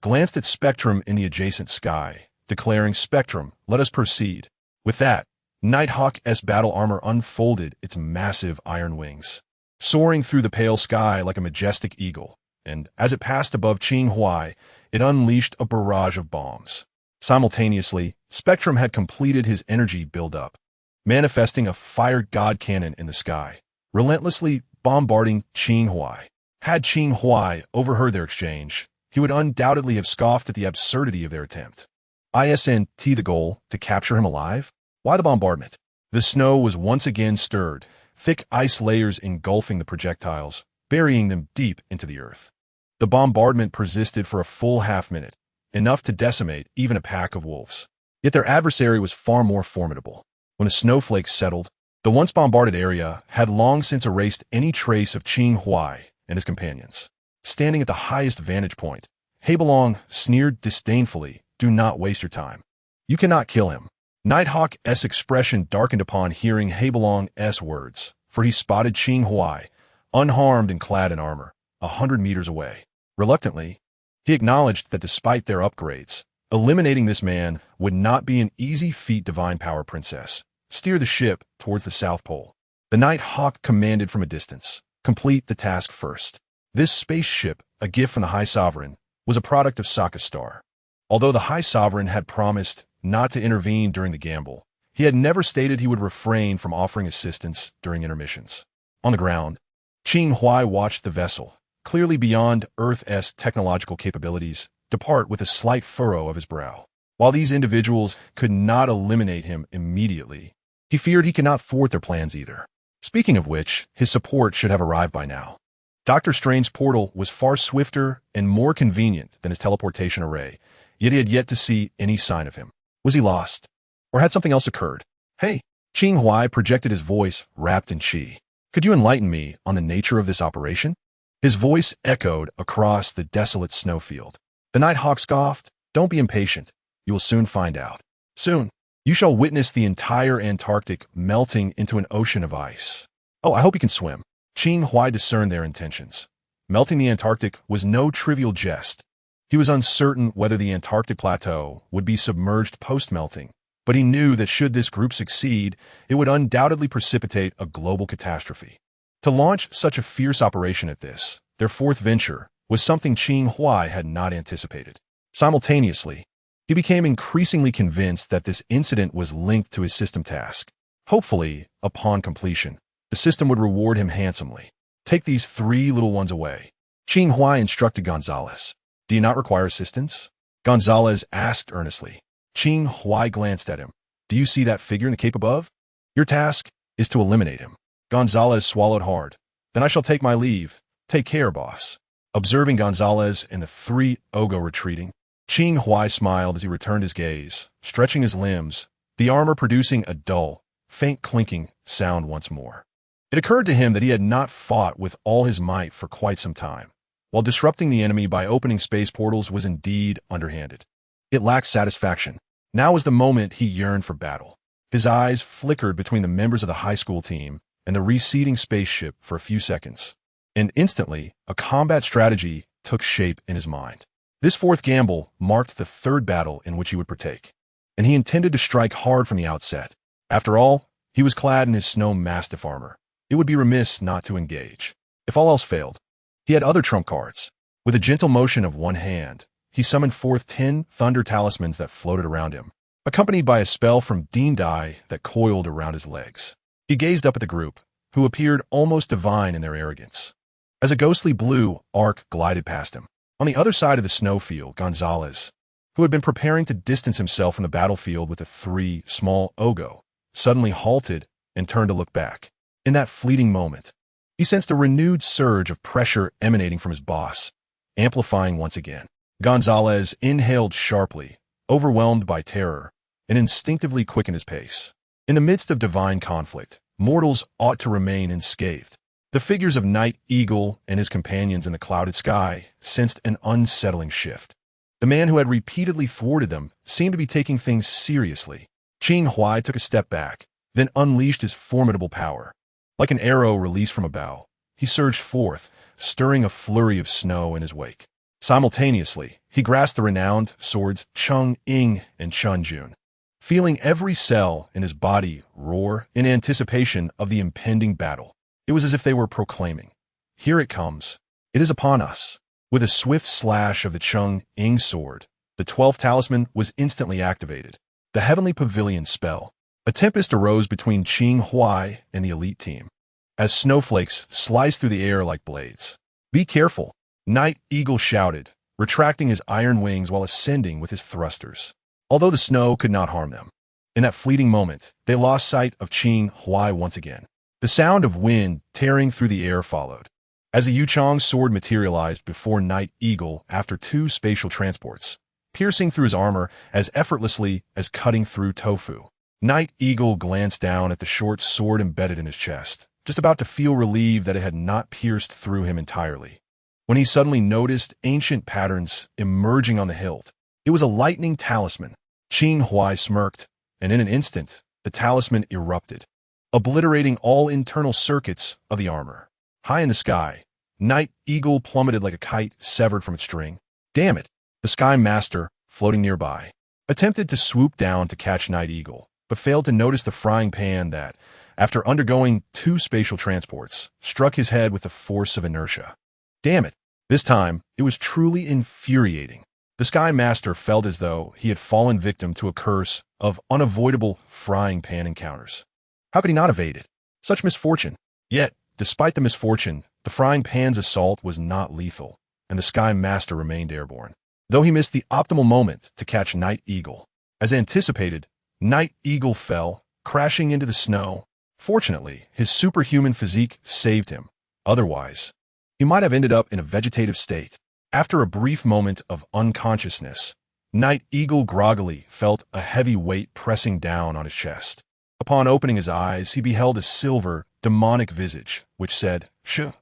A: glanced at Spectrum in the adjacent sky, declaring, "Spectrum, let us proceed." With that, Nighthawk's battle armor unfolded its massive iron wings, soaring through the pale sky like a majestic eagle, and as it passed above Qing Huai, it unleashed a barrage of bombs. Simultaneously, Spectrum had completed his energy build-up, manifesting a fire god cannon in the sky, relentlessly bombarding Qing Huai. Had Qing Huai overheard their exchange, he would undoubtedly have scoffed at the absurdity of their attempt. Isn't the goal to capture him alive? Why the bombardment? The snow was once again stirred, thick ice layers engulfing the projectiles, burying them deep into the earth. The bombardment persisted for a full half-minute, enough to decimate even a pack of wolves. Yet their adversary was far more formidable. When the snowflakes settled, the once bombarded area had long since erased any trace of Qing Huai and his companions. Standing at the highest vantage point, Hebelong sneered disdainfully, "Do not waste your time. You cannot kill him." Nighthawk's expression darkened upon hearing Hebelong's words, for he spotted Qing Huai, unharmed and clad in armor, 100 meters away. Reluctantly, he acknowledged that despite their upgrades, eliminating this man would not be an easy feat. Divine Power Princess, steer the ship towards the South Pole. The Nighthawk commanded from a distance, "Complete the task first." This spaceship, a gift from the High Sovereign, was a product of Sokka's star. Although the High Sovereign had promised not to intervene during the gamble, he had never stated he would refrain from offering assistance during intermissions. On the ground, Qing Huai watched the vessel, clearly beyond Earth's technological capabilities, depart with a slight furrow of his brow. While these individuals could not eliminate him immediately, he feared he could not thwart their plans either. Speaking of which, his support should have arrived by now. Dr. Strange's portal was far swifter and more convenient than his teleportation array, yet he had yet to see any sign of him. Was he lost? Or had something else occurred? "Hey!" Qing Huai projected his voice wrapped in chi. "Could you enlighten me on the nature of this operation?" His voice echoed across the desolate snowfield. The Nighthawk scoffed, "Don't be impatient. You will soon find out. Soon, you shall witness the entire Antarctic melting into an ocean of ice. Oh, I hope you can swim." Qing Huai discerned their intentions. Melting the Antarctic was no trivial jest. He He was uncertain whether the Antarctic plateau would be submerged post-melting, but he knew that should this group succeed, it would undoubtedly precipitate a global catastrophe. To launch such a fierce operation at this, their fourth venture, was something Qing Huai had not anticipated. Simultaneously, he became increasingly convinced that this incident was linked to his system task. Hopefully, upon completion, the system would reward him handsomely. Take these 3 little ones away. Qing Huai instructed Gonzalez. Do you not require assistance? Gonzalez asked earnestly. Qing Huai glanced at him. Do you see that figure in the cape above? Your task is to eliminate him. Gonzalez swallowed hard. Then I shall take my leave. Take care, boss. Observing Gonzalez and the 3 Ogo retreating, Qing Huai smiled as he returned his gaze, stretching his limbs, the armor producing a dull, faint clinking sound once more. It occurred to him that he had not fought with all his might for quite some time. While disrupting the enemy by opening space portals was indeed underhanded. It lacked satisfaction. Now was the moment he yearned for battle. His eyes flickered between the members of the high school team and the receding spaceship for a few seconds. And instantly, a combat strategy took shape in his mind. This 4th gamble marked the 3rd battle in which he would partake, and he intended to strike hard from the outset. After all, he was clad in his snow mastiff armor. It would be remiss not to engage. If all else failed, he had other trump cards. With a gentle motion of one hand, he summoned forth 10 thunder talismans that floated around him, accompanied by a spell from Dean Dai that coiled around his legs. He gazed up at the group, who appeared almost divine in their arrogance, as a ghostly blue arc glided past him. On the other side of the snowfield, Gonzalez, who had been preparing to distance himself from the battlefield with the 3 small Ogo, suddenly halted and turned to look back. In that fleeting moment, he sensed a renewed surge of pressure emanating from his boss, amplifying once again. Gonzalez inhaled sharply, overwhelmed by terror, and instinctively quickened his pace. In the midst of divine conflict, mortals ought to remain unscathed. The figures of Night Eagle and his companions in the clouded sky sensed an unsettling shift. The man who had repeatedly thwarted them seemed to be taking things seriously. Qing Huai took a step back, then unleashed his formidable power. Like an arrow released from a bow, he surged forth, stirring a flurry of snow in his wake. Simultaneously, he grasped the renowned swords Cheng Ying and Chun Jun, feeling every cell in his body roar in anticipation of the impending battle. It was as if they were proclaiming, "Here it comes. It is upon us." With a swift slash of the Cheng Ying sword, the 12th talisman was instantly activated. The Heavenly Pavilion spell. A tempest arose between Qing Huai and the elite team, as snowflakes sliced through the air like blades. "Be careful," Night Eagle shouted, retracting his iron wings while ascending with his thrusters. Although the snow could not harm them, in that fleeting moment, they lost sight of Qing Huai once again. The sound of wind tearing through the air followed, as the Yuchang sword materialized before Night Eagle after 2 spatial transports, piercing through his armor as effortlessly as cutting through tofu. Night Eagle glanced down at the short sword embedded in his chest, just about to feel relieved that it had not pierced through him entirely, when he suddenly noticed ancient patterns emerging on the hilt. It was a lightning talisman. Qing Huai smirked, and in an instant, the talisman erupted, obliterating all internal circuits of the armor. High in the sky, Night Eagle plummeted like a kite severed from its string. Damn it! The Sky Master, floating nearby, attempted to swoop down to catch Night Eagle, but failed to notice the frying pan that, after undergoing 2 spatial transports, struck his head with the force of inertia. Damn it! This time, it was truly infuriating. The Sky Master felt as though he had fallen victim to a curse of unavoidable frying pan encounters. How could he not evade it? Such misfortune. Yet, despite the misfortune, the frying pan's assault was not lethal, and the Sky Master remained airborne, though he missed the optimal moment to catch Night Eagle. As anticipated, Night Eagle fell, crashing into the snow. Fortunately, his superhuman physique saved him. Otherwise, he might have ended up in a vegetative state. After a brief moment of unconsciousness, Night Eagle groggily felt a heavy weight pressing down on his chest. Upon opening his eyes, he beheld a silver, demonic visage, which said, "Shh,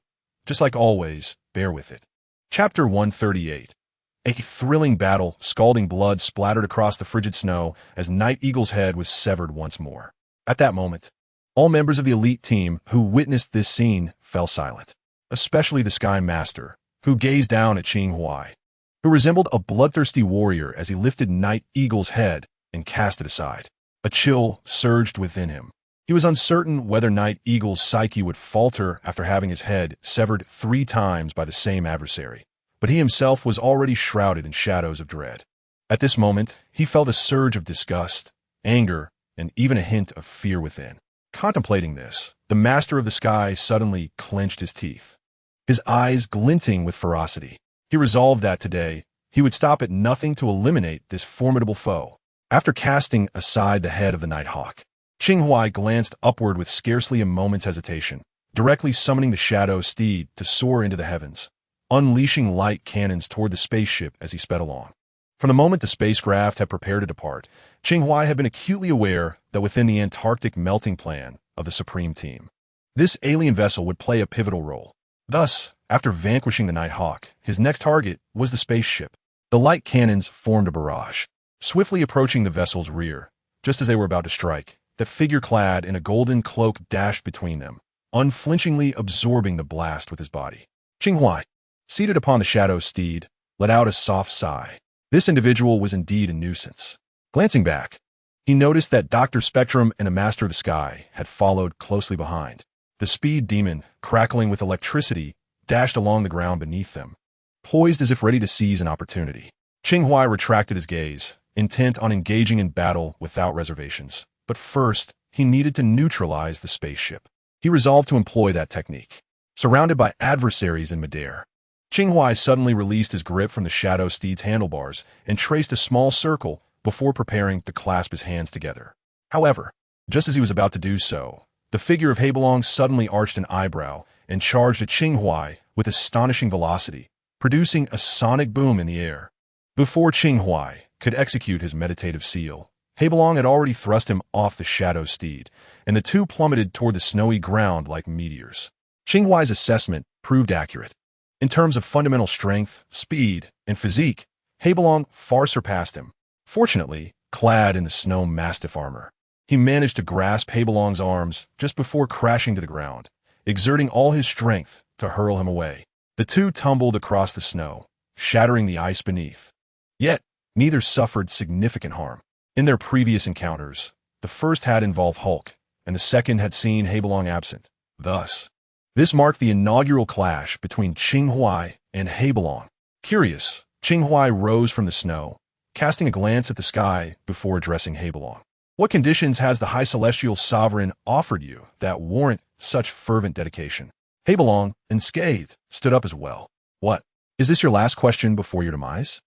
A: just like always, bear with it." Chapter 138. A thrilling battle, scalding blood splattered across the frigid snow as Night Eagle's head was severed once more. At that moment, all members of the elite team who witnessed this scene fell silent, especially the Sky Master, who gazed down at Qing Huai. who resembled a bloodthirsty warrior as he lifted Night Eagle's head and cast it aside. A chill surged within him. He was uncertain whether Night Eagle's psyche would falter after having his head severed 3 times by the same adversary, but he himself was already shrouded in shadows of dread. At this moment, he felt a surge of disgust, anger, and even a hint of fear within. Contemplating this, the Master of the Sky suddenly clenched his teeth, his eyes glinting with ferocity. He resolved that today, he would stop at nothing to eliminate this formidable foe. After casting aside the head of the Nighthawk, Qing Huai glanced upward with scarcely a moment's hesitation, directly summoning the shadow steed to soar into the heavens, unleashing light cannons toward the spaceship as he sped along. From the moment the spacecraft had prepared to depart, Qing Huai had been acutely aware that within the Antarctic melting plan of the Supreme Team, this alien vessel would play a pivotal role. Thus, after vanquishing the Nighthawk, his next target was the spaceship. The light cannons formed a barrage, swiftly approaching the vessel's rear. Just as they were about to strike, the figure clad in a golden cloak dashed between them, unflinchingly absorbing the blast with his body. Qing Huai, seated upon the shadow steed, let out a soft sigh. This individual was indeed a nuisance. Glancing back, he noticed that Dr. Spectrum and the Master of the Sky had followed closely behind. The speed demon, crackling with electricity, dashed along the ground beneath them, poised as if ready to seize an opportunity. Qing Huai retracted his gaze, intent on engaging in battle without reservations. But first, he needed to neutralize the spaceship. He resolved to employ that technique. Surrounded by adversaries in midair, Qing Huai suddenly released his grip from the shadow steed's handlebars and traced a small circle before preparing to clasp his hands together. However, just as he was about to do so, the figure of Hebelong suddenly arched an eyebrow and charged at Qing Huai with astonishing velocity, producing a sonic boom in the air. Before Qing Huai could execute his meditative seal, Hebelong had already thrust him off the shadow steed, and the two plummeted toward the snowy ground like meteors. Qing Huai's assessment proved accurate. In terms of fundamental strength, speed, and physique, Hebelong far surpassed him. Fortunately, clad in the snow mastiff armor, he managed to grasp Hebelong's arms just before crashing to the ground, exerting all his strength to hurl him away. The two tumbled across the snow, shattering the ice beneath. Yet, neither suffered significant harm. In their previous encounters, the first had involved Hulk, and the second had seen Hebelong absent. Thus, this marked the inaugural clash between Qing Huai and Hebelong. Curious, Qing Huai rose from the snow, casting a glance at the sky before addressing Hebelong. What conditions has the High Celestial Sovereign offered you that warrant such fervent dedication? Hebelong, unscathed, stood up as well. What? Is this your last question before your demise?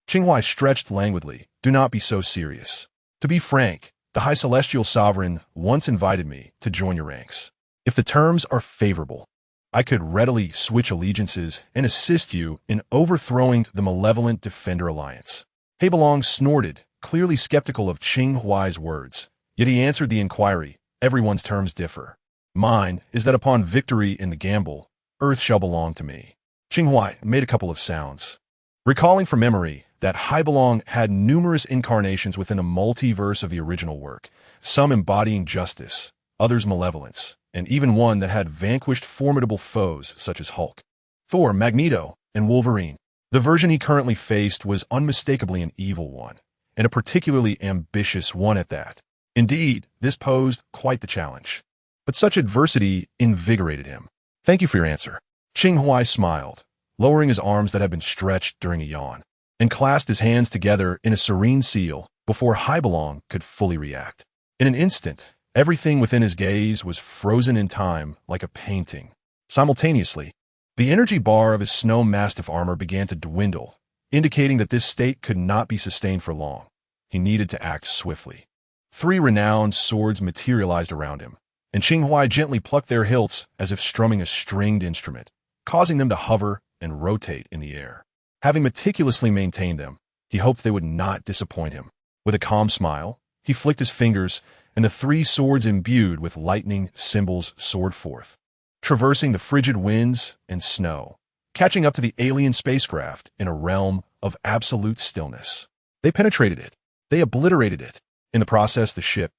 A: Qing Huai stretched languidly. Do not be so serious. To be frank, the High Celestial Sovereign once invited me to join your ranks. If the terms are favorable, I could readily switch allegiances and assist you in overthrowing the malevolent Defender Alliance. Hebelong snorted, clearly skeptical of Qing Huai's words. Yet he answered the inquiry. Everyone's terms differ. Mine is that upon victory in the gamble, Earth shall belong to me. Qing Huai made a couple of sounds, recalling from memory that Hebelong had numerous incarnations within a multiverse of the original work, some embodying justice, others malevolence, and even one that had vanquished formidable foes such as Hulk, Thor, Magneto, and Wolverine. The version he currently faced was unmistakably an evil one, and a particularly ambitious one at that. Indeed, this posed quite the challenge. But such adversity invigorated him. Thank you for your answer. Qing Huai smiled, lowering his arms that had been stretched during a yawn, and clasped his hands together in a serene seal before Hebelong could fully react. In an instant, everything within his gaze was frozen in time like a painting. Simultaneously, the energy bar of his snow mastiff armor began to dwindle, indicating that this state could not be sustained for long. He needed to act swiftly. 3 renowned swords materialized around him, and Qing Huai gently plucked their hilts as if strumming a stringed instrument, causing them to hover and rotate in the air. Having meticulously maintained them, he hoped they would not disappoint him. With a calm smile, he flicked his fingers, and the 3 swords imbued with lightning symbols soared forth, traversing the frigid winds and snow, catching up to the alien spacecraft in a realm of absolute stillness. They penetrated it. They obliterated it. In the process, the ship,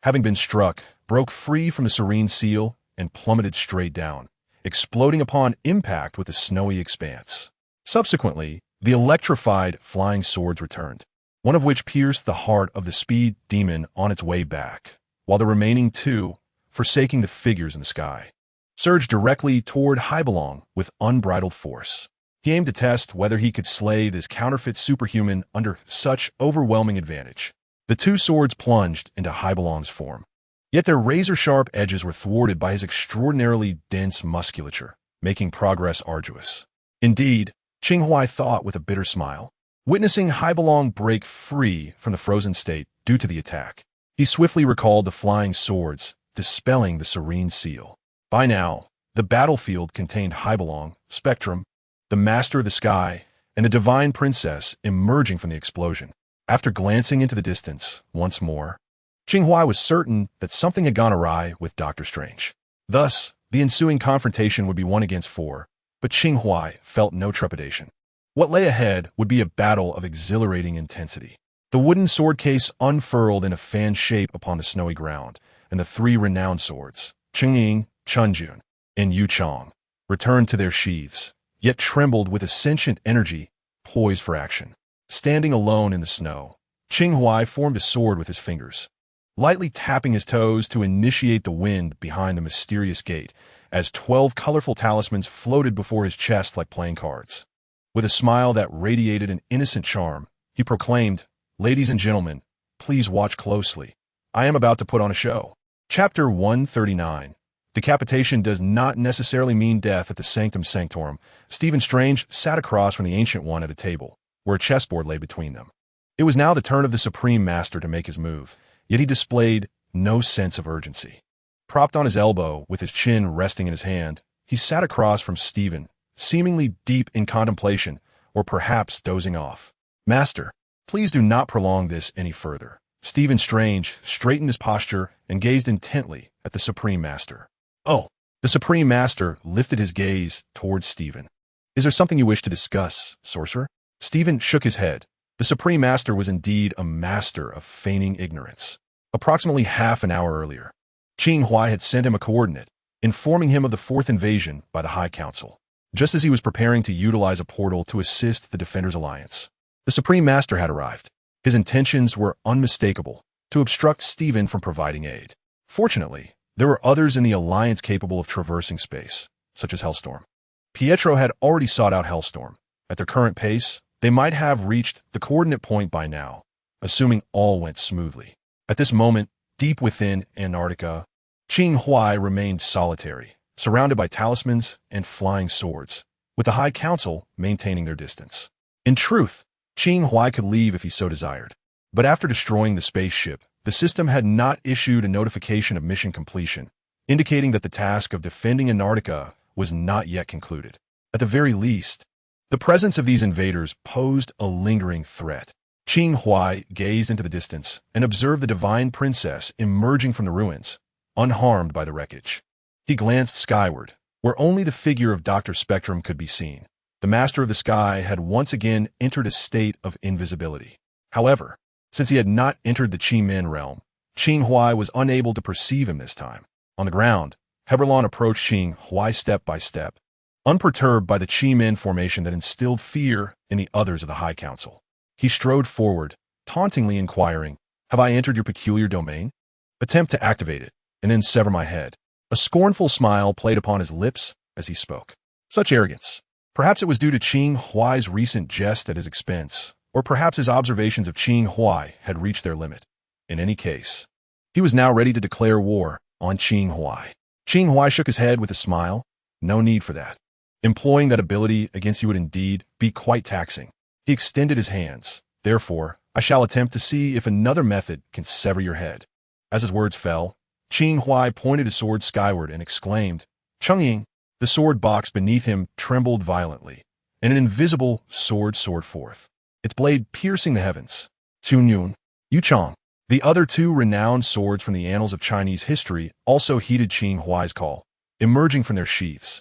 A: having been struck, broke free from the serene seal and plummeted straight down, exploding upon impact with the snowy expanse. Subsequently, The electrified flying swords returned, one of which pierced the heart of the speed demon on its way back, while the remaining two, forsaking the figures in the sky, surged directly toward Hybelong with unbridled force. He aimed to test whether he could slay this counterfeit superhuman under such overwhelming advantage. The two swords plunged into Hybelong's form, yet their razor-sharp edges were thwarted by his extraordinarily dense musculature, making progress arduous. Indeed, Qing Huai thought with a bitter smile, witnessing Hybelong break free from the frozen state due to the attack. He swiftly recalled the flying swords, dispelling the serene seal. By now, the battlefield contained Hybelong, Spectrum, the Master of the Sky, and the Divine Princess emerging from the explosion. After glancing into the distance once more, Qing Huai was certain that something had gone awry with Doctor Strange. Thus, the ensuing confrontation would be 1 against 4, but Qing Huai felt no trepidation. What lay ahead would be a battle of exhilarating intensity. The wooden sword case unfurled in a fan shape upon the snowy ground, and the three renowned swords, Cheng-Ying, Chun-Jun, and Yu-Chong, returned to their sheaths, yet trembled with a sentient energy, poised for action. Standing alone in the snow, Qing Huai formed a sword with his fingers, lightly tapping his toes to initiate the wind behind the mysterious gate, as 12 colorful talismans floated before his chest like playing cards. With a smile that radiated an innocent charm, he proclaimed, "Ladies and gentlemen, please watch closely. I am about to put on a show." Chapter 139. Decapitation does not necessarily mean death at the Sanctum Sanctorum. Stephen Strange sat across from the Ancient One at a table, where a chessboard lay between them. It was now the turn of the Supreme Master to make his move, yet he displayed no sense of urgency. Propped on his elbow, with his chin resting in his hand, he sat across from Stephen, seemingly deep in contemplation, or perhaps dozing off. "Master, please do not prolong this any further." Stephen Strange straightened his posture and gazed intently at the Supreme Master. "Oh." The Supreme Master lifted his gaze towards Stephen. "Is there something you wish to discuss, sorcerer?" Stephen shook his head. The Supreme Master was indeed a master of feigning ignorance. Approximately half an hour earlier, Qing Huai had sent him a coordinate, informing him of the fourth invasion by the High Council, just as he was preparing to utilize a portal to assist the Defenders Alliance. The Supreme Master had arrived. His intentions were unmistakable, to obstruct Stephen from providing aid. Fortunately, there were others in the Alliance capable of traversing space, such as Hellstorm. Pietro had already sought out Hellstorm. At their current pace, they might have reached the coordinate point by now, assuming all went smoothly. At this moment, deep within Antarctica, Qing Huai remained solitary, surrounded by talismans and flying swords, with the High Council maintaining their distance. In truth, Qing Huai could leave if he so desired, but after destroying the spaceship, the system had not issued a notification of mission completion, indicating that the task of defending Antarctica was not yet concluded. At the very least, the presence of these invaders posed a lingering threat. Qing Huai gazed into the distance and observed the Divine Princess emerging from the ruins, unharmed by the wreckage. He glanced skyward, where only the figure of Dr. Spectrum could be seen. The Master of the Sky had once again entered a state of invisibility. However, since he had not entered the Qi Men realm, Qing Huai was unable to perceive him this time. On the ground, Heberlon approached Qing Huai step by step, unperturbed by the Qi Men formation that instilled fear in the others of the High Council. He strode forward, tauntingly inquiring, "Have I entered your peculiar domain? Attempt to activate it, and then sever my head." A scornful smile played upon his lips as he spoke. Such arrogance. Perhaps it was due to Qing Huai's recent jest at his expense, or perhaps his observations of Qing Huai had reached their limit. In any case, he was now ready to declare war on Qing Huai. Qing Huai shook his head with a smile. "No need for that. Employing that ability against you would indeed be quite taxing." He extended his hands. "Therefore, I shall attempt to see if another method can sever your head." As his words fell, Qing Huai pointed his sword skyward and exclaimed, "Cheng-Ying!" The sword box beneath him trembled violently, and an invisible sword soared forth, its blade piercing the heavens. Chun-Yun, Yu-Chong. The other two renowned swords from the annals of Chinese history also heeded Qing Huai's call, emerging from their sheaths.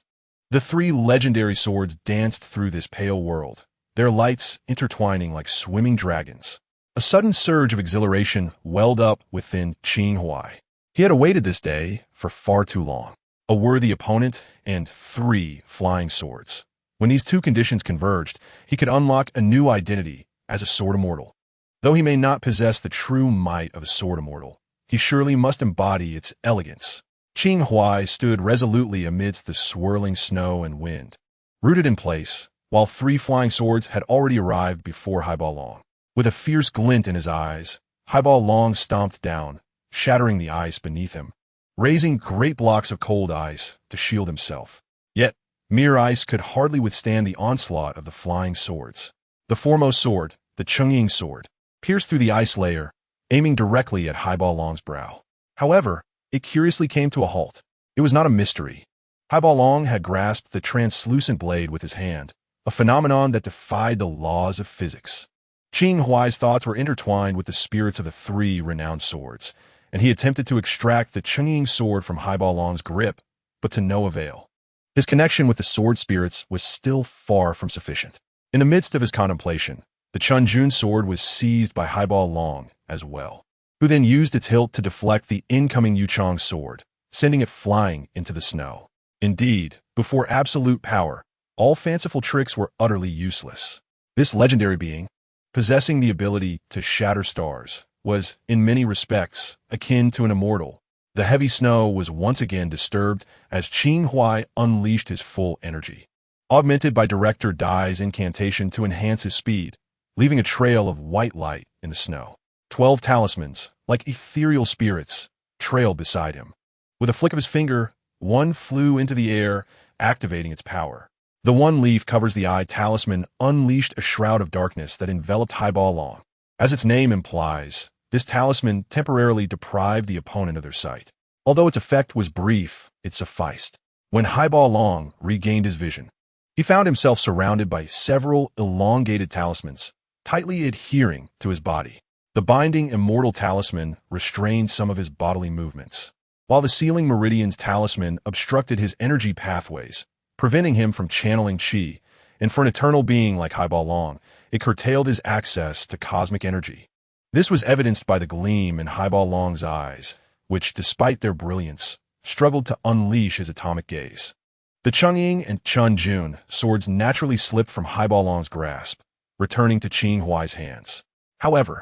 A: The three legendary swords danced through this pale world, their lights intertwining like swimming dragons. A sudden surge of exhilaration welled up within Qing Huai. He had awaited this day for far too long. A worthy opponent and 3 flying swords. When these two conditions converged, he could unlock a new identity as a sword immortal. Though he may not possess the true might of a sword immortal, he surely must embody its elegance. Qing Huai stood resolutely amidst the swirling snow and wind, rooted in place, while 3 flying swords had already arrived before Haibao Long. With a fierce glint in his eyes, Haibao Long stomped down, shattering the ice beneath him, raising great blocks of cold ice to shield himself. Yet, mere ice could hardly withstand the onslaught of the flying swords. The foremost sword, the Qing sword, pierced through the ice layer, aiming directly at Haibao Long's brow. However, it curiously came to a halt. It was not a mystery. Haibao Long had grasped the translucent blade with his hand, a phenomenon that defied the laws of physics. Qing Huai's thoughts were intertwined with the spirits of the 3 renowned swords, and he attempted to extract the Qing sword from Haibao Long's grip, but to no avail. His connection with the sword spirits was still far from sufficient. In the midst of his contemplation, the Chunjun sword was seized by Haibao Long as well, who then used its hilt to deflect the incoming Yuchong sword, sending it flying into the snow. Indeed, before absolute power, all fanciful tricks were utterly useless. This legendary being, possessing the ability to shatter stars, was, in many respects, akin to an immortal. The heavy snow was once again disturbed as Qing Huai unleashed his full energy, augmented by Director Dai's incantation to enhance his speed, leaving a trail of white light in the snow. 12 talismans, like ethereal spirits, trailed beside him. With a flick of his finger, one flew into the air, activating its power. The one leaf covers the eye talisman unleashed a shroud of darkness that enveloped Haibao Long. As its name implies, this talisman temporarily deprived the opponent of their sight. Although its effect was brief, it sufficed. When Haibao Long regained his vision, he found himself surrounded by several elongated talismans, tightly adhering to his body. The binding immortal talisman restrained some of his bodily movements, while the sealing meridian's talisman obstructed his energy pathways, preventing him from channeling qi, and for an eternal being like Haibao Long, it curtailed his access to cosmic energy. This was evidenced by the gleam in Haibao Long's eyes, which, despite their brilliance, struggled to unleash his atomic gaze. The Chungying and Chunjun swords naturally slipped from Haibao Long's grasp, returning to Qing Huai's hands. However,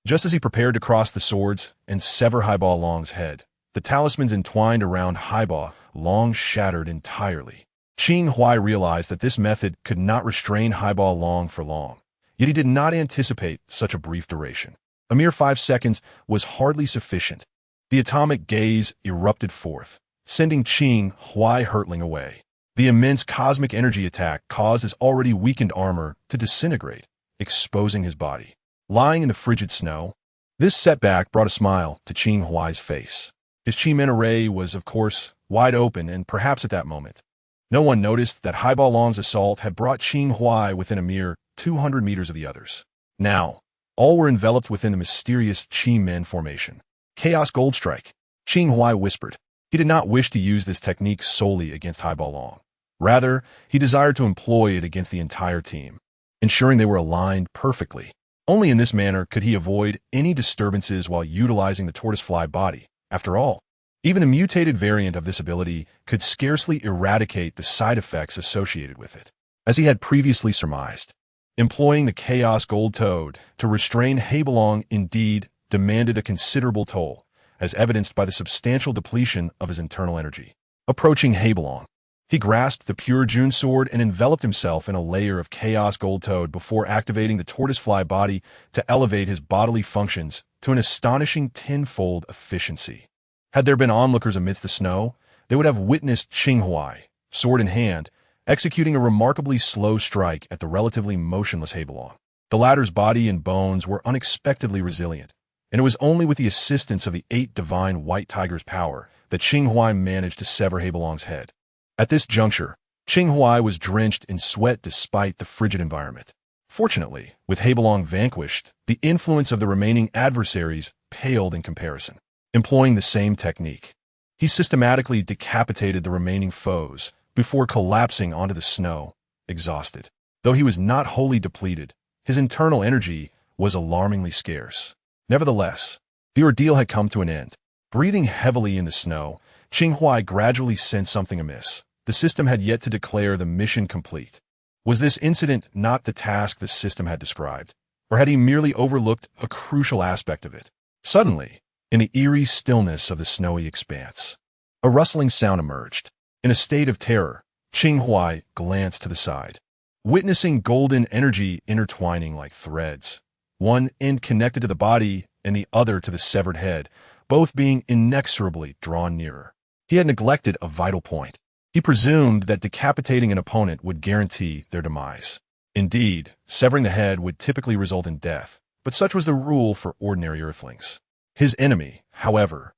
A: just as he prepared to cross the swords and sever Haibao Long's head, the talismans entwined around Haibao Long shattered entirely. Qing Huai realized that this method could not restrain Haibao Long for long, yet he did not anticipate such a brief duration. A mere 5 seconds was hardly sufficient. The atomic gaze erupted forth, sending Qing Huai hurtling away. The immense cosmic energy attack caused his already weakened armor to disintegrate, exposing his body. Lying in the frigid snow, this setback brought a smile to Qing Huai's face. His Qi Men array was, of course, wide open, and perhaps at that moment, no one noticed that Haibao Long's assault had brought Qing Huai within a mere 200 meters of the others. Now, all were enveloped within the mysterious Qi Men formation. Chaos Gold Strike, Qing Huai whispered. He did not wish to use this technique solely against Haibao Long. Rather, he desired to employ it against the entire team, ensuring they were aligned perfectly. Only in this manner could he avoid any disturbances while utilizing the tortoisefly body. After all, even a mutated variant of this ability could scarcely eradicate the side effects associated with it. As he had previously surmised, employing the Chaos Gold Toad to restrain Haibao Long indeed demanded a considerable toll, as evidenced by the substantial depletion of his internal energy. Approaching Haibao Long, he grasped the pure Jun sword and enveloped himself in a layer of Chaos Gold Toad before activating the tortoisefly body to elevate his bodily functions to an astonishing tenfold efficiency. Had there been onlookers amidst the snow, they would have witnessed Qing Huai, sword in hand, executing a remarkably slow strike at the relatively motionless Haibao Long. The latter's body and bones were unexpectedly resilient, and it was only with the assistance of the 8 divine white tigers' power that Qing Huai managed to sever Haibao Long's head. At this juncture, Qing Huai was drenched in sweat despite the frigid environment. Fortunately, with Haibao Long vanquished, the influence of the remaining adversaries paled in comparison. Employing the same technique, he systematically decapitated the remaining foes before collapsing onto the snow, exhausted. Though he was not wholly depleted, his internal energy was alarmingly scarce. Nevertheless, the ordeal had come to an end. Breathing heavily in the snow, Qing Huai gradually sensed something amiss. The system had yet to declare the mission complete. Was this incident not the task the system had described? Or had he merely overlooked a crucial aspect of it? Suddenly, in the eerie stillness of the snowy expanse, a rustling sound emerged. In a state of terror, Qing Huai glanced to the side, witnessing golden energy intertwining like threads, one end connected to the body and the other to the severed head, both being inexorably drawn nearer. He had neglected a vital point. He presumed that decapitating an opponent would guarantee their demise. Indeed, severing the head would typically result in death, but such was the rule for ordinary earthlings. His enemy, however,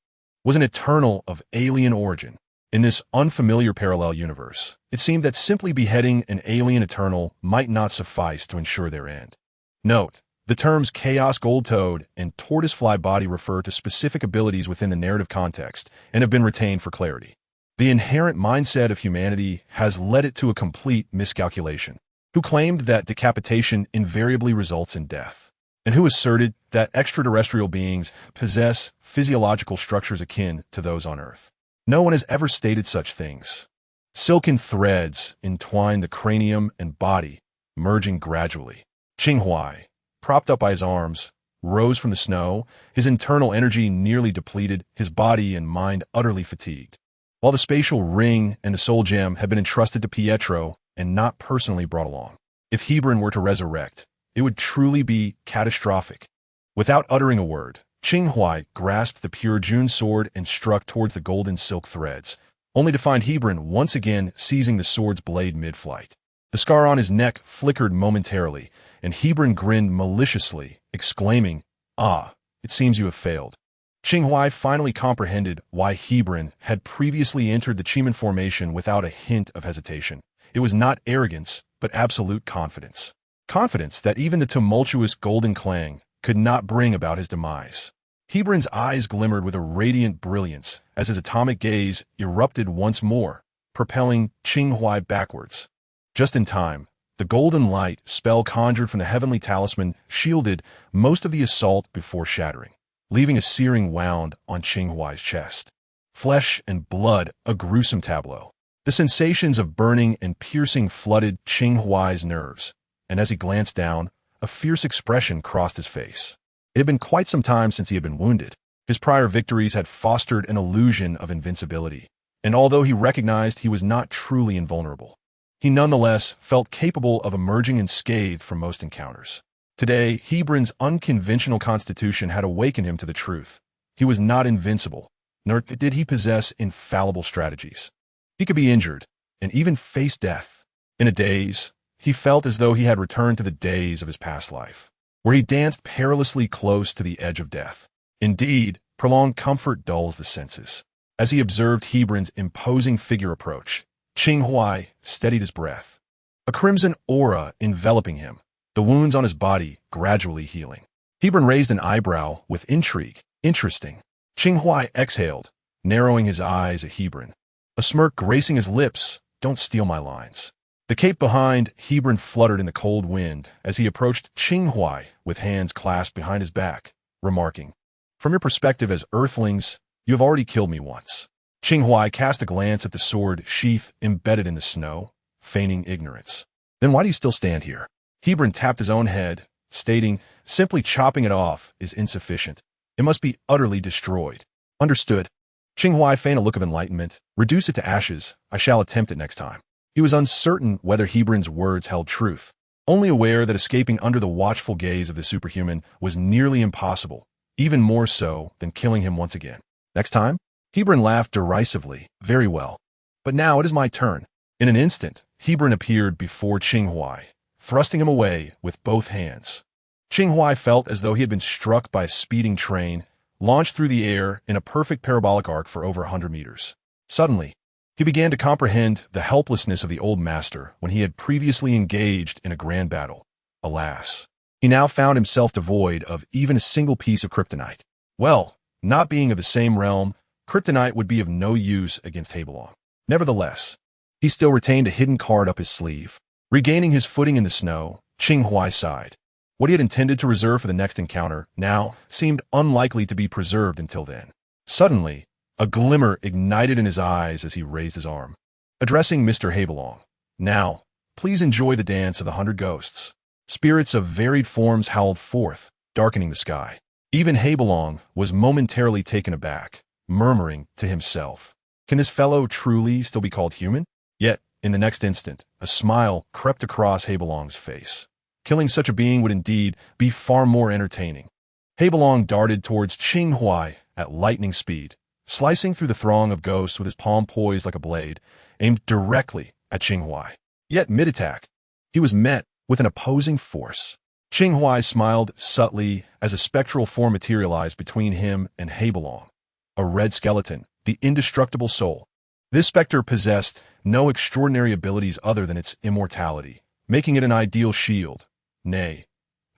A: was an eternal of alien origin. In this unfamiliar parallel universe, it seemed that simply beheading an alien eternal might not suffice to ensure their end. Note, the terms Chaos Gold Toad and Tortoisefly Body refer to specific abilities within the narrative context and have been retained for clarity. The inherent mindset of humanity has led it to a complete miscalculation. Who claimed that decapitation invariably results in death, and who asserted that extraterrestrial beings possess physiological structures akin to those on Earth. No one has ever stated such things. Silken threads entwine the cranium and body, merging gradually. Qing Huai, propped up by his arms, rose from the snow, his internal energy nearly depleted, his body and mind utterly fatigued. While the spatial ring and the soul gem had been entrusted to Pietro and not personally brought along, if Hebron were to resurrect, it would truly be catastrophic. Without uttering a word, Qing Huai grasped the pure June sword and struck towards the golden silk threads, only to find Hebron once again seizing the sword's blade mid-flight. The scar on his neck flickered momentarily, and Hebron grinned maliciously, exclaiming, "Ah, it seems you have failed." Qing Huai finally comprehended why Hebron had previously entered the Chiman formation without a hint of hesitation. It was not arrogance, but absolute confidence. Confidence that even the tumultuous golden clang could not bring about his demise. Hebron's eyes glimmered with a radiant brilliance as his atomic gaze erupted once more, propelling Qing Huai backwards. Just in time, the golden light spell conjured from the heavenly talisman shielded most of the assault before shattering, leaving a searing wound on Qing Huai's chest. Flesh and blood, a gruesome tableau. The sensations of burning and piercing flooded Qing Huai's nerves, and as he glanced down, a fierce expression crossed his face. It had been quite some time since he had been wounded. His prior victories had fostered an illusion of invincibility, and although he recognized he was not truly invulnerable, he nonetheless felt capable of emerging unscathed from most encounters. Today, Hebron's unconventional constitution had awakened him to the truth. He was not invincible, nor did he possess infallible strategies. He could be injured, and even face death. In a daze, he felt as though he had returned to the days of his past life, where he danced perilously close to the edge of death. Indeed, prolonged comfort dulls the senses. As he observed Hebron's imposing figure approach, Qing Huai steadied his breath, a crimson aura enveloping him, the wounds on his body gradually healing. Hebron raised an eyebrow with intrigue. Interesting. Qing Huai exhaled, narrowing his eyes at Hebron, a smirk gracing his lips. Don't steal my lines. The cape behind Hebron fluttered in the cold wind as he approached Qing Huai with hands clasped behind his back, remarking, "From your perspective as earthlings, you have already killed me once." Qing Huai cast a glance at the sword sheath embedded in the snow, feigning ignorance. "Then why do you still stand here?" Hebron tapped his own head, stating, "Simply chopping it off is insufficient. It must be utterly destroyed." "Understood." Qing Huai feigned a look of enlightenment. "Reduce it to ashes. I shall attempt it next time." He was uncertain whether Hebron's words held truth, only aware that escaping under the watchful gaze of the superhuman was nearly impossible, even more so than killing him once again. "Next time?" Hebron laughed derisively. "Very well. But now it is my turn." In an instant, Hebron appeared before Qing Huai, thrusting him away with both hands. Qing Huai felt as though he had been struck by a speeding train, launched through the air in a perfect parabolic arc for over 100 meters. Suddenly, he began to comprehend the helplessness of the old master when he had previously engaged in a grand battle. Alas, he now found himself devoid of even a single piece of kryptonite. Well, not being of the same realm, kryptonite would be of no use against Hebelong. Nevertheless, he still retained a hidden card up his sleeve. Regaining his footing in the snow, Qing Huai sighed. What he had intended to reserve for the next encounter now seemed unlikely to be preserved until then. Suddenly, a glimmer ignited in his eyes as he raised his arm. Addressing Mr. Hebelong, "Now, Please enjoy the dance of the 100 ghosts. Spirits of varied forms howled forth, darkening the sky. Even Habilong was momentarily taken aback, murmuring to himself, "Can this fellow truly still be called human?" Yet, in the next instant, a smile crept across Habilong's face. Killing such a being would indeed be far more entertaining. Habilong darted towards Qing Huai at lightning speed, slicing through the throng of ghosts with his palm poised like a blade, aimed directly at Qing Huai. Yet mid-attack, he was met with an opposing force. Qing Huai smiled subtly as a spectral form materialized between him and Habilong. A red skeleton, the indestructible soul. This specter possessed no extraordinary abilities other than its immortality, making it an ideal shield. Nay,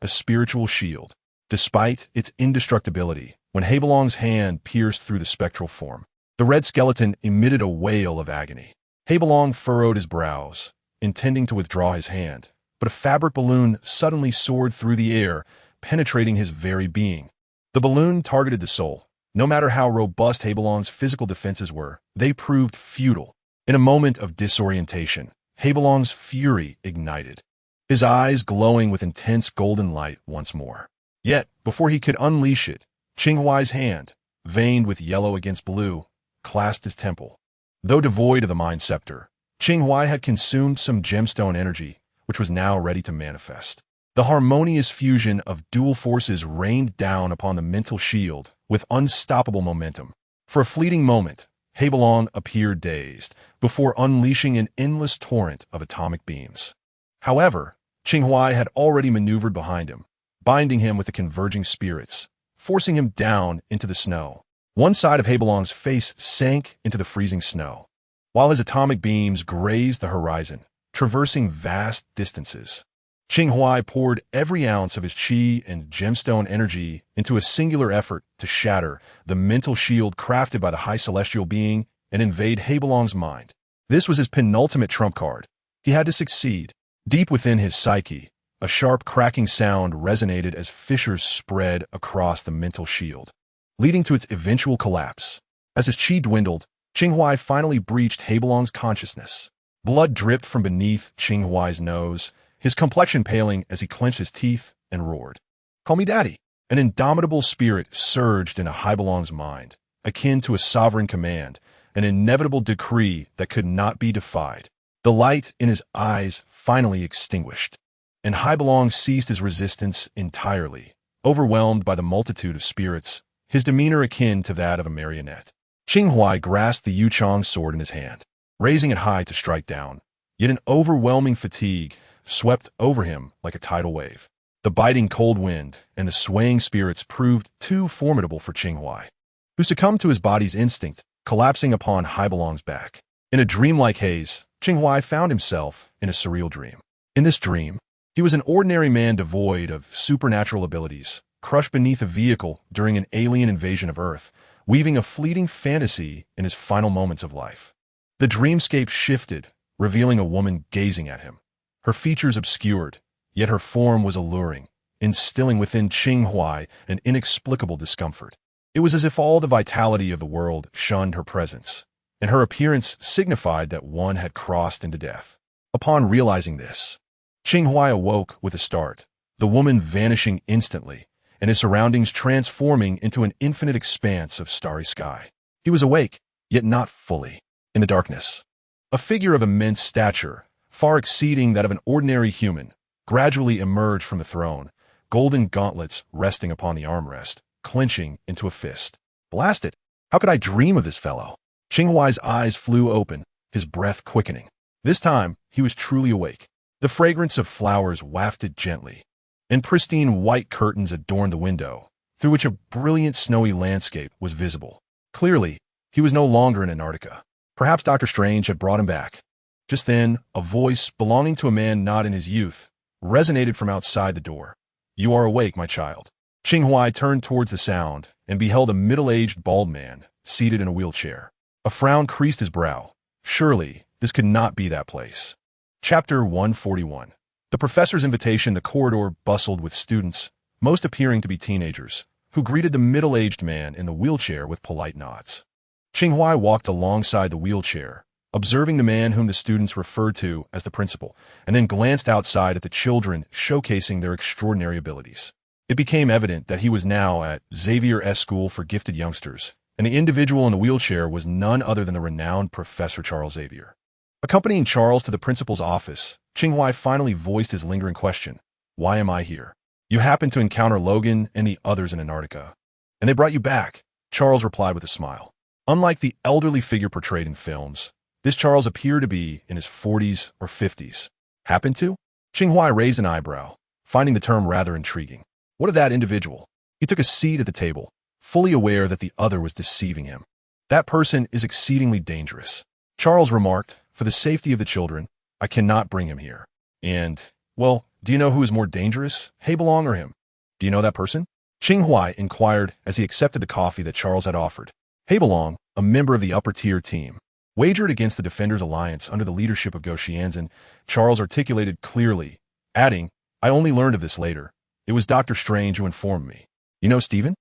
A: a spiritual shield. Despite its indestructibility, when Habilong's hand pierced through the spectral form, the red skeleton emitted a wail of agony. Habilong furrowed his brows, intending to withdraw his hand, but a fabric balloon suddenly soared through the air, penetrating his very being. The balloon targeted the soul. No matter how robust Habilong's physical defenses were, they proved futile. In a moment of disorientation, Habilong's fury ignited, his eyes glowing with intense golden light once more. Yet, before he could unleash it, Qing Huai's hand, veined with yellow against blue, clasped his temple. Though devoid of the mind scepter, Qing Huai had consumed some gemstone energy, which was now ready to manifest. The harmonious fusion of dual forces rained down upon the mental shield with unstoppable momentum. For a fleeting moment, Habilong appeared dazed, before unleashing an endless torrent of atomic beams. However, Qing Huai had already maneuvered behind him, binding him with the converging spirits, forcing him down into the snow. One side of Habilong's face sank into the freezing snow, while his atomic beams grazed the horizon, traversing vast distances. Qing Huai poured every ounce of his qi and gemstone energy into a singular effort to shatter the mental shield crafted by the high celestial being and invade Habilong's mind. This was his penultimate trump card. He had to succeed. Deep within his psyche, a sharp cracking sound resonated as fissures spread across the mental shield, leading to its eventual collapse. As his qi dwindled, Qing Huai finally breached Habilong's consciousness. Blood dripped from beneath Qing Huai's nose, his complexion paling as he clenched his teeth and roared, "Call me daddy." An indomitable spirit surged into Habilong's mind, akin to a sovereign command, an inevitable decree that could not be defied. The light in his eyes finally extinguished, and Habilong ceased his resistance entirely, overwhelmed by the multitude of spirits, his demeanor akin to that of a marionette. Qing Huai grasped the Yuchong sword in his hand, raising it high to strike down, yet an overwhelming fatigue swept over him like a tidal wave. The biting cold wind and the swaying spirits proved too formidable for Qing Huai, who succumbed to his body's instinct, collapsing upon Habilong's back. In a dreamlike haze, Qing Huai found himself in a surreal dream. In this dream, he was an ordinary man devoid of supernatural abilities, crushed beneath a vehicle during an alien invasion of Earth, weaving a fleeting fantasy in his final moments of life. The dreamscape shifted, revealing a woman gazing at him. Her features obscured, yet her form was alluring, instilling within Qing Huai an inexplicable discomfort. It was as if all the vitality of the world shunned her presence, and her appearance signified that one had crossed into death. Upon realizing this, Qing Huai awoke with a start, the woman vanishing instantly, and his surroundings transforming into an infinite expanse of starry sky. He was awake, yet not fully. In the darkness, a figure of immense stature, far exceeding that of an ordinary human, gradually emerged from the throne, golden gauntlets resting upon the armrest, clenching into a fist. Blast it! How could I dream of this fellow? Qing Huai's eyes flew open, his breath quickening. This time, he was truly awake. The fragrance of flowers wafted gently, and pristine white curtains adorned the window, through which a brilliant snowy landscape was visible. Clearly, he was no longer in Antarctica. Perhaps Dr. Strange had brought him back. Just then, a voice belonging to a man not in his youth resonated from outside the door. "You are awake, my child." Qing Huai turned towards the sound and beheld a middle-aged bald man seated in a wheelchair. A frown creased his brow. Surely, this could not be that place. Chapter 141. The professor's invitation. The corridor bustled with students, most appearing to be teenagers, who greeted the middle-aged man in the wheelchair with polite nods. Qing Huai walked alongside the wheelchair, observing the man whom the students referred to as the principal, and then glanced outside at the children showcasing their extraordinary abilities. It became evident that he was now at Xavier S. School for Gifted Youngsters, and the individual in the wheelchair was none other than the renowned Professor Charles Xavier. Accompanying Charles to the principal's office, Qing Huai finally voiced his lingering question, "Why am I here? You happened to encounter Logan and the others in Antarctica, and they brought you back," Charles replied with a smile. Unlike the elderly figure portrayed in films, this Charles appeared to be in his 40s or 50s. Happened to? Qing Huai raised an eyebrow, finding the term rather intriguing. What of that individual? He took a seat at the table, fully aware that the other was deceiving him. "That person is exceedingly dangerous," Charles remarked. "For the safety of the children, I cannot bring him here. And, well, do you know who is more dangerous, Haybelong or him? Do you know that person?" Qing Huai inquired as he accepted the coffee that Charles had offered. Haybelong, a member of the upper-tier team, wagered against the Defenders Alliance under the leadership of Go Xianzhen, Charles articulated clearly, adding, "I only learned of this later. It was Dr. Strange who informed me. You know Stephen?"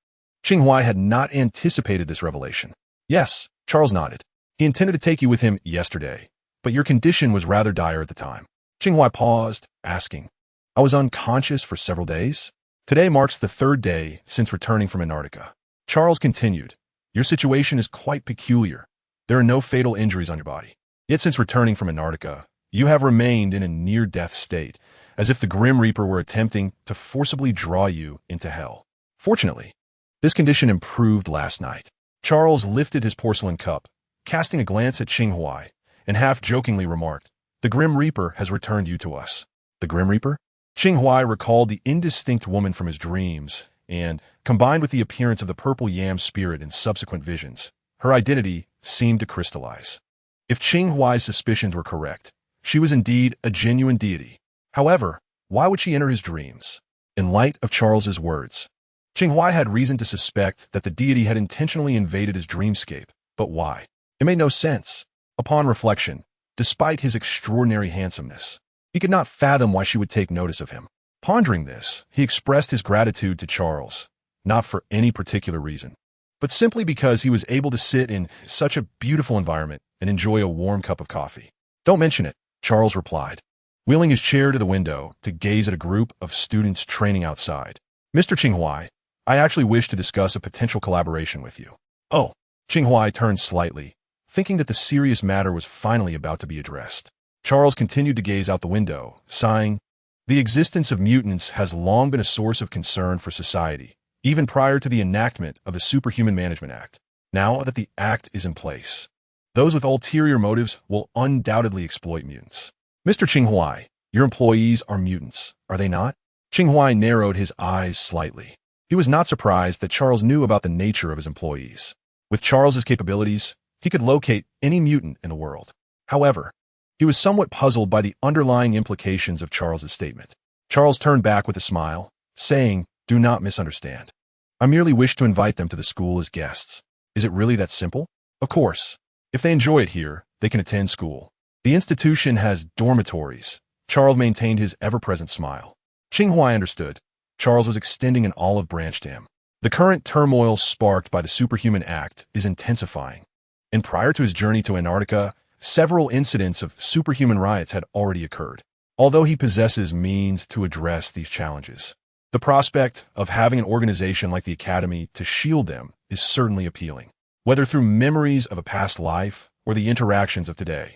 A: Qing Huai had not anticipated this revelation. "Yes," Charles nodded. "He intended to take you with him yesterday, but your condition was rather dire at the time." Qing Huai paused, asking, "I was unconscious for several days? Today marks the third day since returning from Antarctica." Charles continued, "Your situation is quite peculiar. There are no fatal injuries on your body. Yet since returning from Antarctica, you have remained in a near-death state, as if the Grim Reaper were attempting to forcibly draw you into hell. Fortunately, this condition improved last night." Charles lifted his porcelain cup, casting a glance at Qing Huai, and half-jokingly remarked, "The Grim Reaper has returned you to us." The Grim Reaper? Qing Huai recalled the indistinct woman from his dreams, and, combined with the appearance of the purple yam spirit in subsequent visions, her identity seemed to crystallize. If Qing Huai's suspicions were correct, she was indeed a genuine deity. However, why would she enter his dreams? In light of Charles's words, Qing Huai had reason to suspect that the deity had intentionally invaded his dreamscape, but why? It made no sense. Upon reflection, despite his extraordinary handsomeness, he could not fathom why she would take notice of him. Pondering this, he expressed his gratitude to Charles, not for any particular reason, but simply because he was able to sit in such a beautiful environment and enjoy a warm cup of coffee. "Don't mention it," Charles replied, wheeling his chair to the window to gaze at a group of students training outside. "Mr. Qing Huai, I actually wish to discuss a potential collaboration with you." "Oh." Qing Huai turned slightly, thinking that the serious matter was finally about to be addressed. Charles continued to gaze out the window, sighing, "The existence of mutants has long been a source of concern for society, even prior to the enactment of the Superhuman Management Act. Now that the act is in place, those with ulterior motives will undoubtedly exploit mutants. Mr. Qing Huai, your employees are mutants, are they not?" Qing Huai narrowed his eyes slightly. He was not surprised that Charles knew about the nature of his employees. With Charles's capabilities, he could locate any mutant in the world. However, he was somewhat puzzled by the underlying implications of Charles's statement. Charles turned back with a smile, saying, "Do not misunderstand. I merely wish to invite them to the school as guests. Is it really that simple? Of course, if they enjoy it here, they can attend school. The institution has dormitories." Charles maintained his ever-present smile. Qing Huai understood. Charles was extending an olive branch to him. The current turmoil sparked by the Superhuman Act is intensifying, and prior to his journey to Antarctica, several incidents of superhuman riots had already occurred. Although he possesses means to address these challenges, the prospect of having an organization like the Academy to shield them is certainly appealing, whether through memories of a past life or the interactions of today.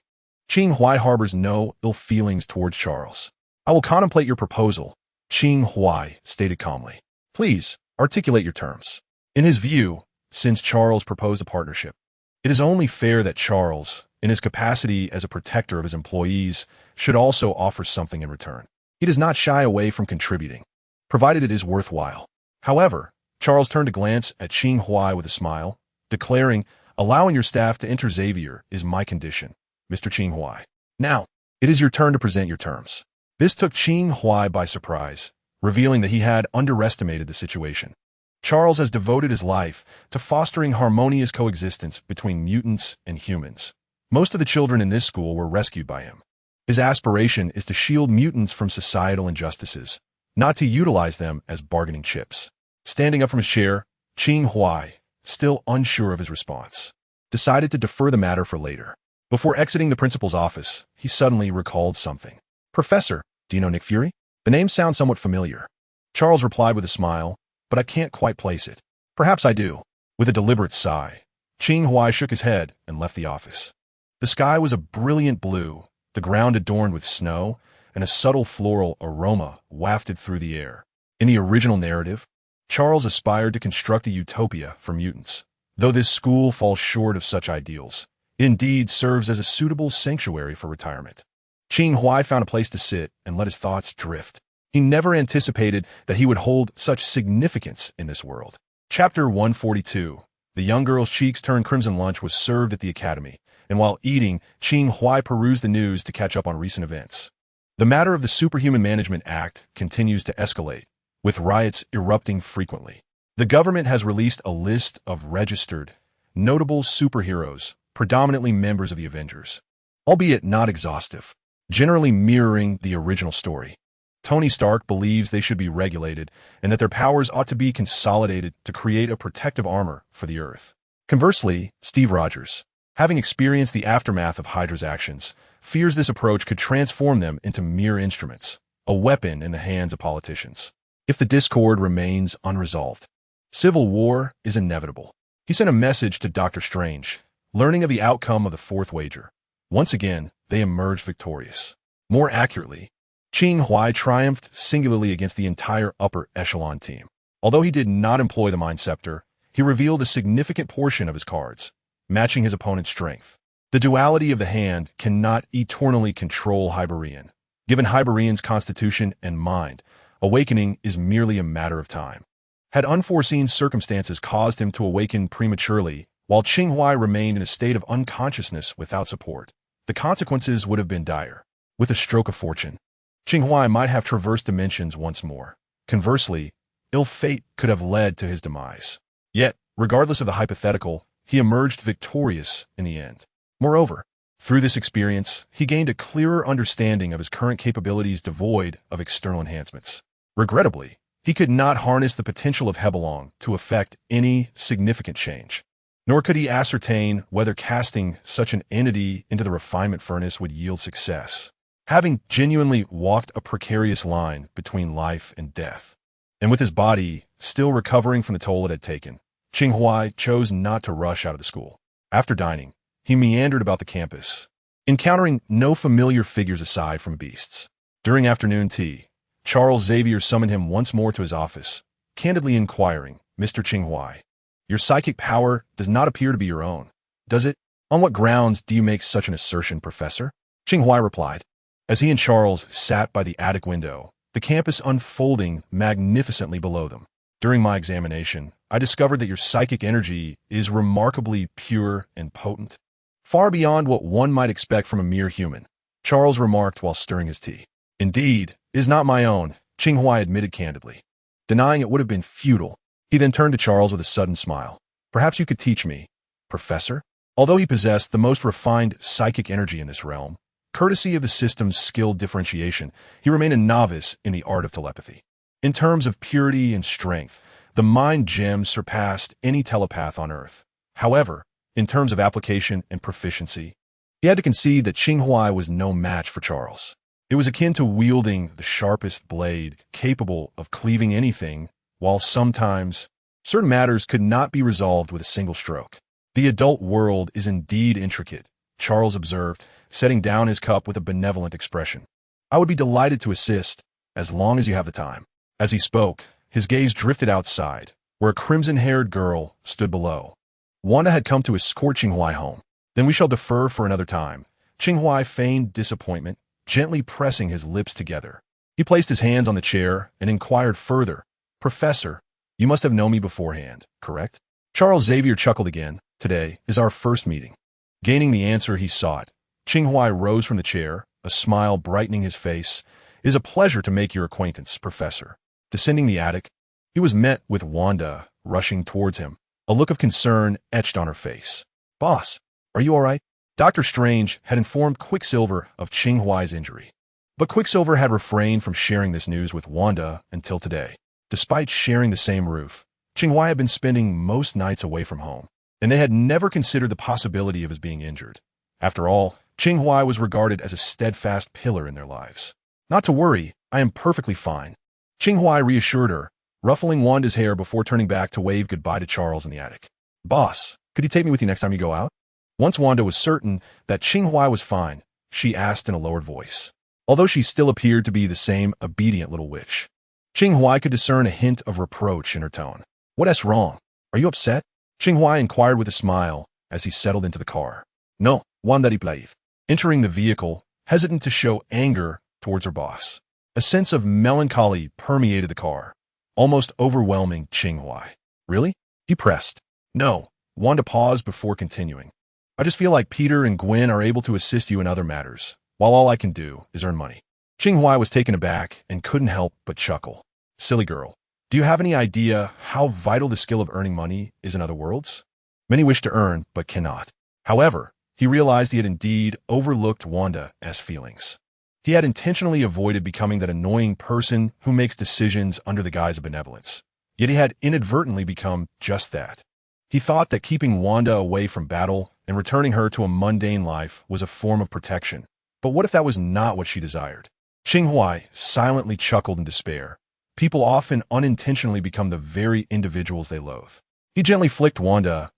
A: Qing Huai harbors no ill feelings towards Charles. "I will contemplate your proposal," Qing Huai stated calmly. "Please, articulate your terms." In his view, since Charles proposed a partnership, it is only fair that Charles, in his capacity as a protector of his employees, should also offer something in return. He does not shy away from contributing, provided it is worthwhile. However, Charles turned to glance at Qing Huai with a smile, declaring, "Allowing your staff to enter Xavier is my condition, Mr. Qing Huai. Now, it is your turn to present your terms." This took Qing Huai by surprise, revealing that he had underestimated the situation. Charles has devoted his life to fostering harmonious coexistence between mutants and humans. Most of the children in this school were rescued by him. His aspiration is to shield mutants from societal injustices, not to utilize them as bargaining chips. Standing up from his chair, Qing Huai, still unsure of his response, decided to defer the matter for later. Before exiting the principal's office, he suddenly recalled something. "Professor, do you know Nick Fury? The name sounds somewhat familiar." Charles replied with a smile, "But I can't quite place it." "Perhaps I do." With a deliberate sigh, Qing Huai shook his head and left the office. The sky was a brilliant blue, the ground adorned with snow, and a subtle floral aroma wafted through the air. In the original narrative, Charles aspired to construct a utopia for mutants. Though this school falls short of such ideals, it indeed serves as a suitable sanctuary for retirement. Qing Huai found a place to sit and let his thoughts drift. He never anticipated that he would hold such significance in this world. Chapter 142. The young girl's cheeks turned crimson. Lunch was served at the academy, and while eating, Qing Huai perused the news to catch up on recent events. The matter of the Superhuman Management Act continues to escalate, with riots erupting frequently. The government has released a list of registered, notable superheroes, predominantly members of the Avengers, albeit not exhaustive, generally mirroring the original story. Tony Stark believes they should be regulated and that their powers ought to be consolidated to create a protective armor for the Earth. Conversely, Steve Rogers, having experienced the aftermath of Hydra's actions, fears this approach could transform them into mere instruments, a weapon in the hands of politicians. If the discord remains unresolved, civil war is inevitable. He sent a message to Dr. Strange, learning of the outcome of the fourth wager. Once again, they emerged victorious. More accurately, Qing Huai triumphed singularly against the entire upper echelon team. Although he did not employ the Mind Scepter, he revealed a significant portion of his cards, matching his opponent's strength. The duality of the hand cannot eternally control Hyborian. Given Hyborian's constitution and mind, awakening is merely a matter of time. Had unforeseen circumstances caused him to awaken prematurely, while Qing Huai remained in a state of unconsciousness without support, the consequences would have been dire. With a stroke of fortune, Qing Huai might have traversed dimensions once more. Conversely, ill fate could have led to his demise. Yet, regardless of the hypothetical, he emerged victorious in the end. Moreover, through this experience, he gained a clearer understanding of his current capabilities devoid of external enhancements. Regrettably, he could not harness the potential of Hebelong to effect any significant change, nor could he ascertain whether casting such an entity into the refinement furnace would yield success. Having genuinely walked a precarious line between life and death, and with his body still recovering from the toll it had taken, Qing Huai chose not to rush out of the school. After dining, he meandered about the campus, encountering no familiar figures aside from beasts. During afternoon tea, Charles Xavier summoned him once more to his office, candidly inquiring, "Mr. Qing Huai, your psychic power does not appear to be your own, does it? On what grounds do you make such an assertion, Professor?" Qing Huai replied, as he and Charles sat by the attic window, the campus unfolding magnificently below them. "During my examination, I discovered that your psychic energy is remarkably pure and potent, far beyond what one might expect from a mere human," Charles remarked while stirring his tea. "Indeed, it is not my own," Qing Huai admitted candidly. Denying it would have been futile. He then turned to Charles with a sudden smile. "Perhaps you could teach me, Professor?" Although he possessed the most refined psychic energy in this realm, courtesy of the system's skilled differentiation, he remained a novice in the art of telepathy. In terms of purity and strength, the mind gem surpassed any telepath on Earth. However, in terms of application and proficiency, he had to concede that Qing Huai was no match for Charles. It was akin to wielding the sharpest blade, capable of cleaving anything, while sometimes certain matters could not be resolved with a single stroke. "The adult world is indeed intricate," Charles observed, setting down his cup with a benevolent expression. "I would be delighted to assist, as long as you have the time." As he spoke, his gaze drifted outside, where a crimson-haired girl stood below. Wanda had come to escort Qing Huai home. "Then we shall defer for another time." Qing Huai feigned disappointment, gently pressing his lips together. He placed his hands on the chair and inquired further, "Professor, you must have known me beforehand, correct?" Charles Xavier chuckled again. "Today is our first meeting." Gaining the answer he sought, Qing Huai rose from the chair, a smile brightening his face. "It is a pleasure to make your acquaintance, Professor." Descending the attic, he was met with Wanda rushing towards him, a look of concern etched on her face. "Boss, are you all right?" Dr. Strange had informed Quicksilver of Qing Huai's injury, but Quicksilver had refrained from sharing this news with Wanda until today. Despite sharing the same roof, Qing Huai had been spending most nights away from home, and they had never considered the possibility of his being injured. After all, Qing Huai was regarded as a steadfast pillar in their lives. Not to worry, I am perfectly fine. Qing Huai reassured her, ruffling Wanda's hair before turning back to wave goodbye to Charles in the attic. Boss, could you take me with you next time you go out? Once Wanda was certain that Qing Huai was fine, she asked in a lowered voice. Although she still appeared to be the same obedient little witch, Qing Huai could discern a hint of reproach in her tone. What's wrong? Are you upset? Qing Huai inquired with a smile as he settled into the car. No, Wanda replied, entering the vehicle, hesitant to show anger towards her boss. A sense of melancholy permeated the car, almost overwhelming Qing Huai. Really? He pressed. No. Wanda paused before continuing. I just feel like Peter and Gwen are able to assist you in other matters, while all I can do is earn money. Qing Huai was taken aback and couldn't help but chuckle. Silly girl. Do you have any idea how vital the skill of earning money is in other worlds? Many wish to earn, but cannot. However, he realized he had indeed overlooked Wanda's feelings. He had intentionally avoided becoming that annoying person who makes decisions under the guise of benevolence. Yet he had inadvertently become just that. He thought that keeping Wanda away from battle and returning her to a mundane life was a form of protection. But what if that was not what she desired? Qing Huai silently chuckled in despair. People often unintentionally become the very individuals they loathe. He gently flicked Wanda's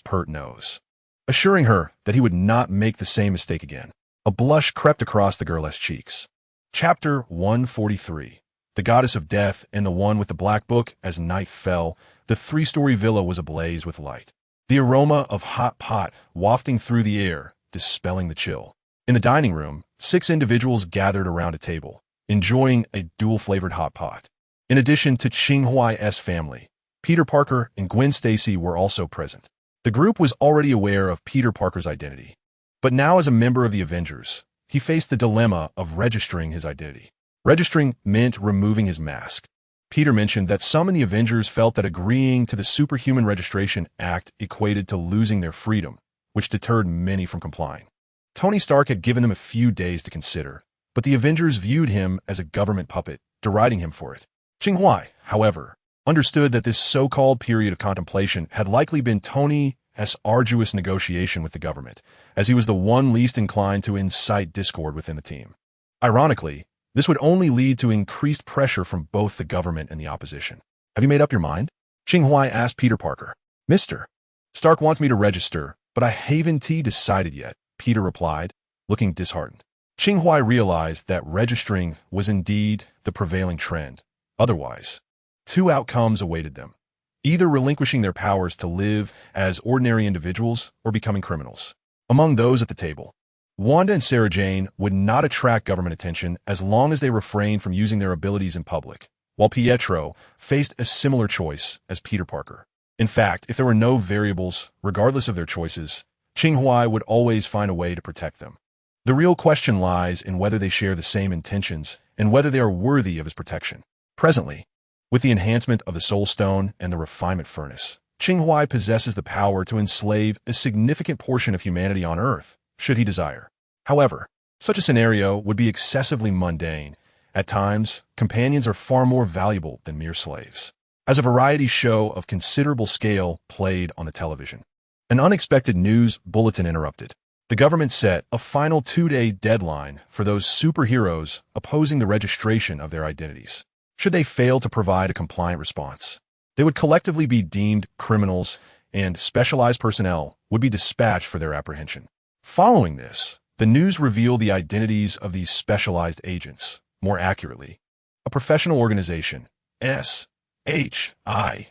A: pert nose, assuring her that he would not make the same mistake again. A blush crept across the girl's cheeks. Chapter 143. The Goddess of Death and the One with the Black Book. As night fell, the three-story villa was ablaze with light. The aroma of hot pot wafting through the air, dispelling the chill. In the dining room, 6 individuals gathered around a table, enjoying a dual-flavored hot pot. In addition to Qing Huai's family, Peter Parker and Gwen Stacy were also present. The group was already aware of Peter Parker's identity. But now as a member of the Avengers, he faced the dilemma of registering his identity. Registering meant removing his mask. Peter mentioned that some in the Avengers felt that agreeing to the Superhuman Registration Act equated to losing their freedom, which deterred many from complying. Tony Stark had given them a few days to consider, but the Avengers viewed him as a government puppet, deriding him for it. Qing Huai, however, understood that this so-called period of contemplation had likely been Tony's arduous negotiation with the government, as he was the one least inclined to incite discord within the team. Ironically, this would only lead to increased pressure from both the government and the opposition. Have you made up your mind? Qing Huai asked Peter Parker. Mr. Stark wants me to register, but I haven't decided yet, Peter replied, looking disheartened. Qing Huai realized that registering was indeed the prevailing trend. Otherwise, 2 outcomes awaited them. Either relinquishing their powers to live as ordinary individuals or becoming criminals. Among those at the table, Wanda and Sarah Jane would not attract government attention as long as they refrained from using their abilities in public, while Pietro faced a similar choice as Peter Parker. In fact, if there were no variables, regardless of their choices, Qing Huai would always find a way to protect them. The real question lies in whether they share the same intentions and whether they are worthy of his protection. Presently, with the enhancement of the Soul Stone and the Refinement Furnace, Qing Huai possesses the power to enslave a significant portion of humanity on Earth, should he desire. However, such a scenario would be excessively mundane. At times, companions are far more valuable than mere slaves. As a variety show of considerable scale played on the television, an unexpected news bulletin interrupted. The government set a final 2-day deadline for those superheroes opposing the registration of their identities. Should they fail to provide a compliant response, they would collectively be deemed criminals, and specialized personnel would be dispatched for their apprehension. Following this, the news revealed the identities of these specialized agents. More accurately, a professional organization, SHIELD,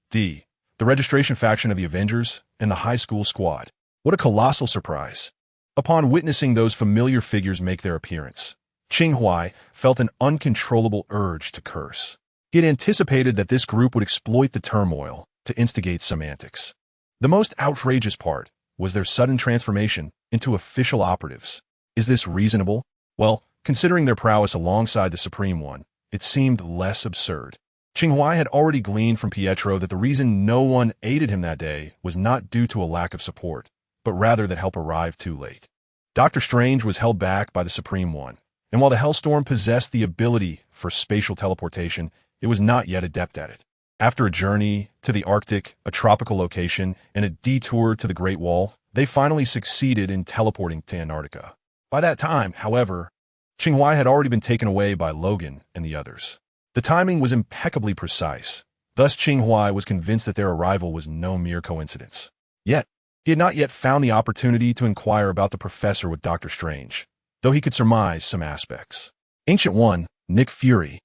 A: the registration faction of the Avengers, and the High School Squad. What a colossal surprise! Upon witnessing those familiar figures make their appearance, Qing Huai felt an uncontrollable urge to curse. He had anticipated that this group would exploit the turmoil to instigate some antics. The most outrageous part was their sudden transformation into official operatives. Is this reasonable? Well, considering their prowess alongside the Supreme One, it seemed less absurd. Qing Huai had already gleaned from Pietro that the reason no one aided him that day was not due to a lack of support, but rather that help arrived too late. Doctor Strange was held back by the Supreme One, and while the Hellstorm possessed the ability for spatial teleportation, it was not yet adept at it. After a journey to the Arctic, a tropical location, and a detour to the Great Wall, they finally succeeded in teleporting to Antarctica. By that time, however, Qing Huai had already been taken away by Logan and the others. The timing was impeccably precise. Thus, Qing Huai was convinced that their arrival was no mere coincidence. Yet, he had not yet found the opportunity to inquire about the professor with Dr. Strange, though he could surmise some aspects. Ancient One, Nick Fury,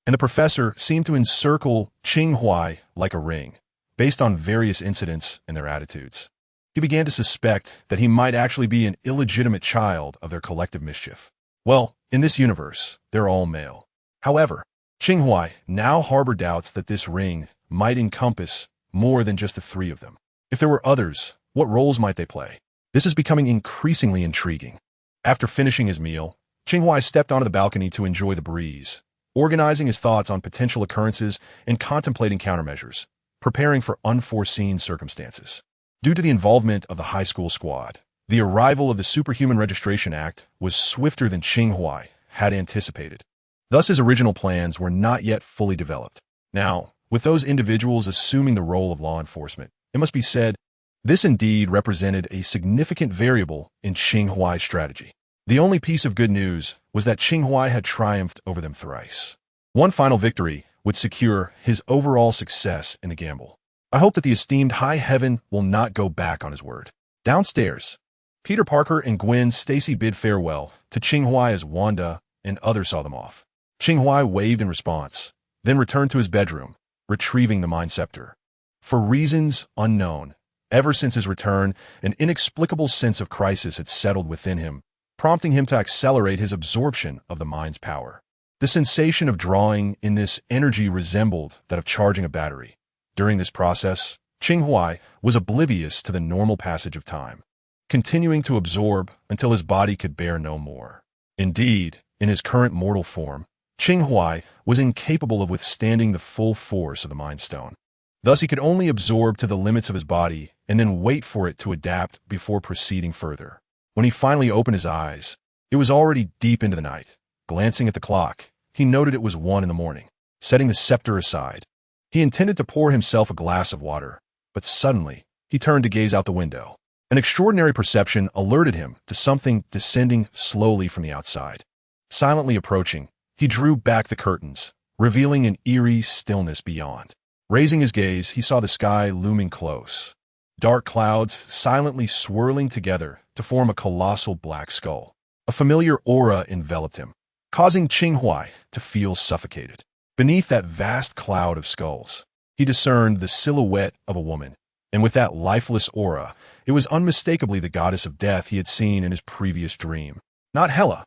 A: and the professor seemed to encircle Qing Huai like a ring, based on various incidents and their attitudes. He began to suspect that he might actually be an illegitimate child of their collective mischief. Well, in this universe, they're all male. However, Qing Huai now harbored doubts that this ring might encompass more than just the three of them. If there were others, what roles might they play? This is becoming increasingly intriguing. After finishing his meal, Qing Huai stepped onto the balcony to enjoy the breeze, organizing his thoughts on potential occurrences and contemplating countermeasures, preparing for unforeseen circumstances. Due to the involvement of the high school squad, the arrival of the Superhuman Registration Act was swifter than Qing Huai had anticipated. Thus, his original plans were not yet fully developed. Now, with those individuals assuming the role of law enforcement, it must be said, this indeed represented a significant variable in Qing Huai's strategy. The only piece of good news was that Qing Huai had triumphed over them thrice. One final victory would secure his overall success in the gamble. I hope that the esteemed High Heaven will not go back on his word. Downstairs, Peter Parker and Gwen Stacy bid farewell to Qing Huai as Wanda and others saw them off. Qing Huai waved in response, then returned to his bedroom, retrieving the Mind Scepter. For reasons unknown, ever since his return, an inexplicable sense of crisis had settled within him, prompting him to accelerate his absorption of the mind's power. The sensation of drawing in this energy resembled that of charging a battery. During this process, Qing Huai was oblivious to the normal passage of time, continuing to absorb until his body could bear no more. Indeed, in his current mortal form, Qing Huai was incapable of withstanding the full force of the Mind Stone. Thus, he could only absorb to the limits of his body and then wait for it to adapt before proceeding further. When he finally opened his eyes, it was already deep into the night. Glancing at the clock, he noted it was 1 a.m. Setting the scepter aside, he intended to pour himself a glass of water, but suddenly, he turned to gaze out the window. An extraordinary perception alerted him to something descending slowly from the outside. Silently approaching, he drew back the curtains, revealing an eerie stillness beyond. Raising his gaze, he saw the sky looming close. Dark clouds silently swirling together to form a colossal black skull. A familiar aura enveloped him, causing Qing Huai to feel suffocated. Beneath that vast cloud of skulls, he discerned the silhouette of a woman, and with that lifeless aura, it was unmistakably the goddess of death he had seen in his previous dream. Not Hela,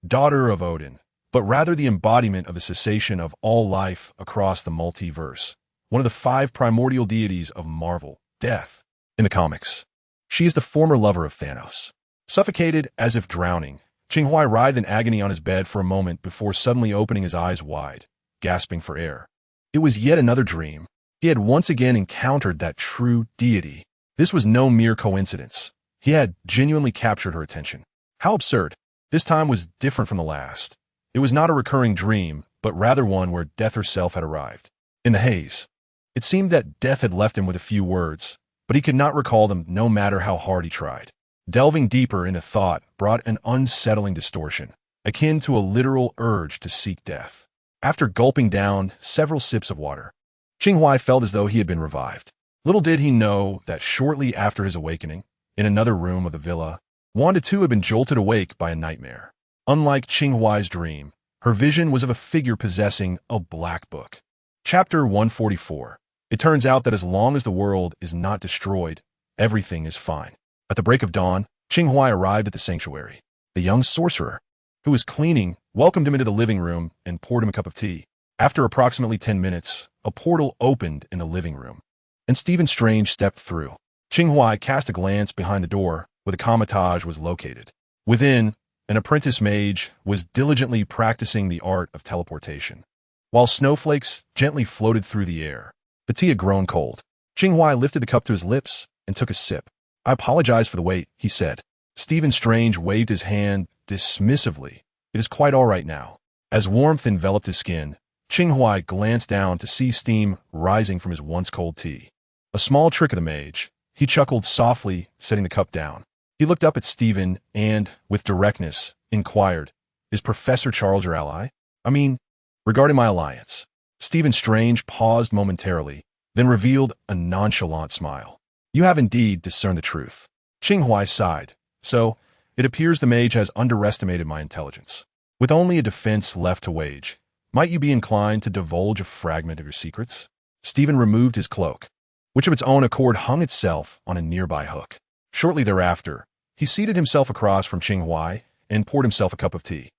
A: daughter of Odin, but rather the embodiment of the cessation of all life across the multiverse, one of the 5 primordial deities of Marvel, Death, in the comics. She is the former lover of Thanos. Suffocated as if drowning, Qing Huai writhed in agony on his bed for a moment before suddenly opening his eyes wide, gasping for air. It was yet another dream. He had once again encountered that true deity. This was no mere coincidence. He had genuinely captured her attention. How absurd. This time was different from the last. It was not a recurring dream, but rather one where death herself had arrived. In the haze, it seemed that death had left him with a few words, but he could not recall them no matter how hard he tried. Delving deeper into thought brought an unsettling distortion, akin to a literal urge to seek death. After gulping down several sips of water, Qing Huai felt as though he had been revived. Little did he know that shortly after his awakening, in another room of the villa, Wanda too had been jolted awake by a nightmare. Unlike Qing Huai's dream, her vision was of a figure possessing a black book. Chapter 144. It turns out that as long as the world is not destroyed, everything is fine. At the break of dawn, Qing Huai arrived at the sanctuary. The young sorcerer, who was cleaning, welcomed him into the living room and poured him a cup of tea. After approximately 10 minutes, a portal opened in the living room, and Stephen Strange stepped through. Qing Huai cast a glance behind the door where the Comitage was located. Within, an apprentice mage was diligently practicing the art of teleportation. While snowflakes gently floated through the air, the tea had grown cold. Qing Huai lifted the cup to his lips and took a sip. "I apologize for the wait," he said. Stephen Strange waved his hand dismissively. "It is quite all right now." As warmth enveloped his skin, Qing Huai glanced down to see steam rising from his once-cold tea. A small trick of the mage. He chuckled softly, setting the cup down. He looked up at Stephen and, with directness, inquired, "Is Professor Charles your ally? I mean, regarding my alliance." Stephen Strange paused momentarily, then revealed a nonchalant smile. "You have indeed discerned the truth." Qing Huai sighed. "So, it appears the mage has underestimated my intelligence. With only a defense left to wage, might you be inclined to divulge a fragment of your secrets?" Stephen removed his cloak, which of its own accord hung itself on a nearby hook. Shortly thereafter, he seated himself across from Qing Huai and poured himself a cup of tea.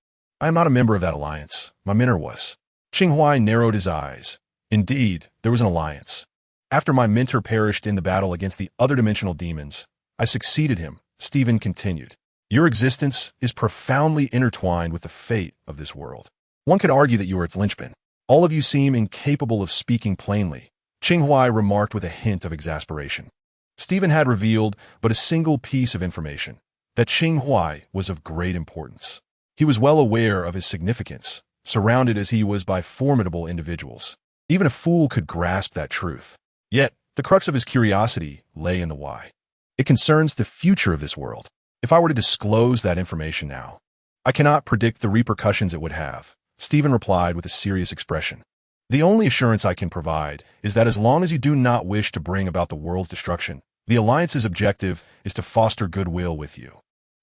A: "I am not a member of that alliance. My mentor was." Qing Huai narrowed his eyes. "Indeed, there was an alliance. After my mentor perished in the battle against the other dimensional demons, I succeeded him," Stephen continued. "Your existence is profoundly intertwined with the fate of this world. One could argue that you are its linchpin. All of you seem incapable of speaking plainly," Qing Huai remarked with a hint of exasperation. Stephen had revealed but a single piece of information, that Qing Huai was of great importance. He was well aware of his significance, surrounded as he was by formidable individuals. Even a fool could grasp that truth. Yet, the crux of his curiosity lay in the why. "It concerns the future of this world. If I were to disclose that information now, I cannot predict the repercussions it would have," Stephen replied with a serious expression. "The only assurance I can provide is that as long as you do not wish to bring about the world's destruction, the Alliance's objective is to foster goodwill with you.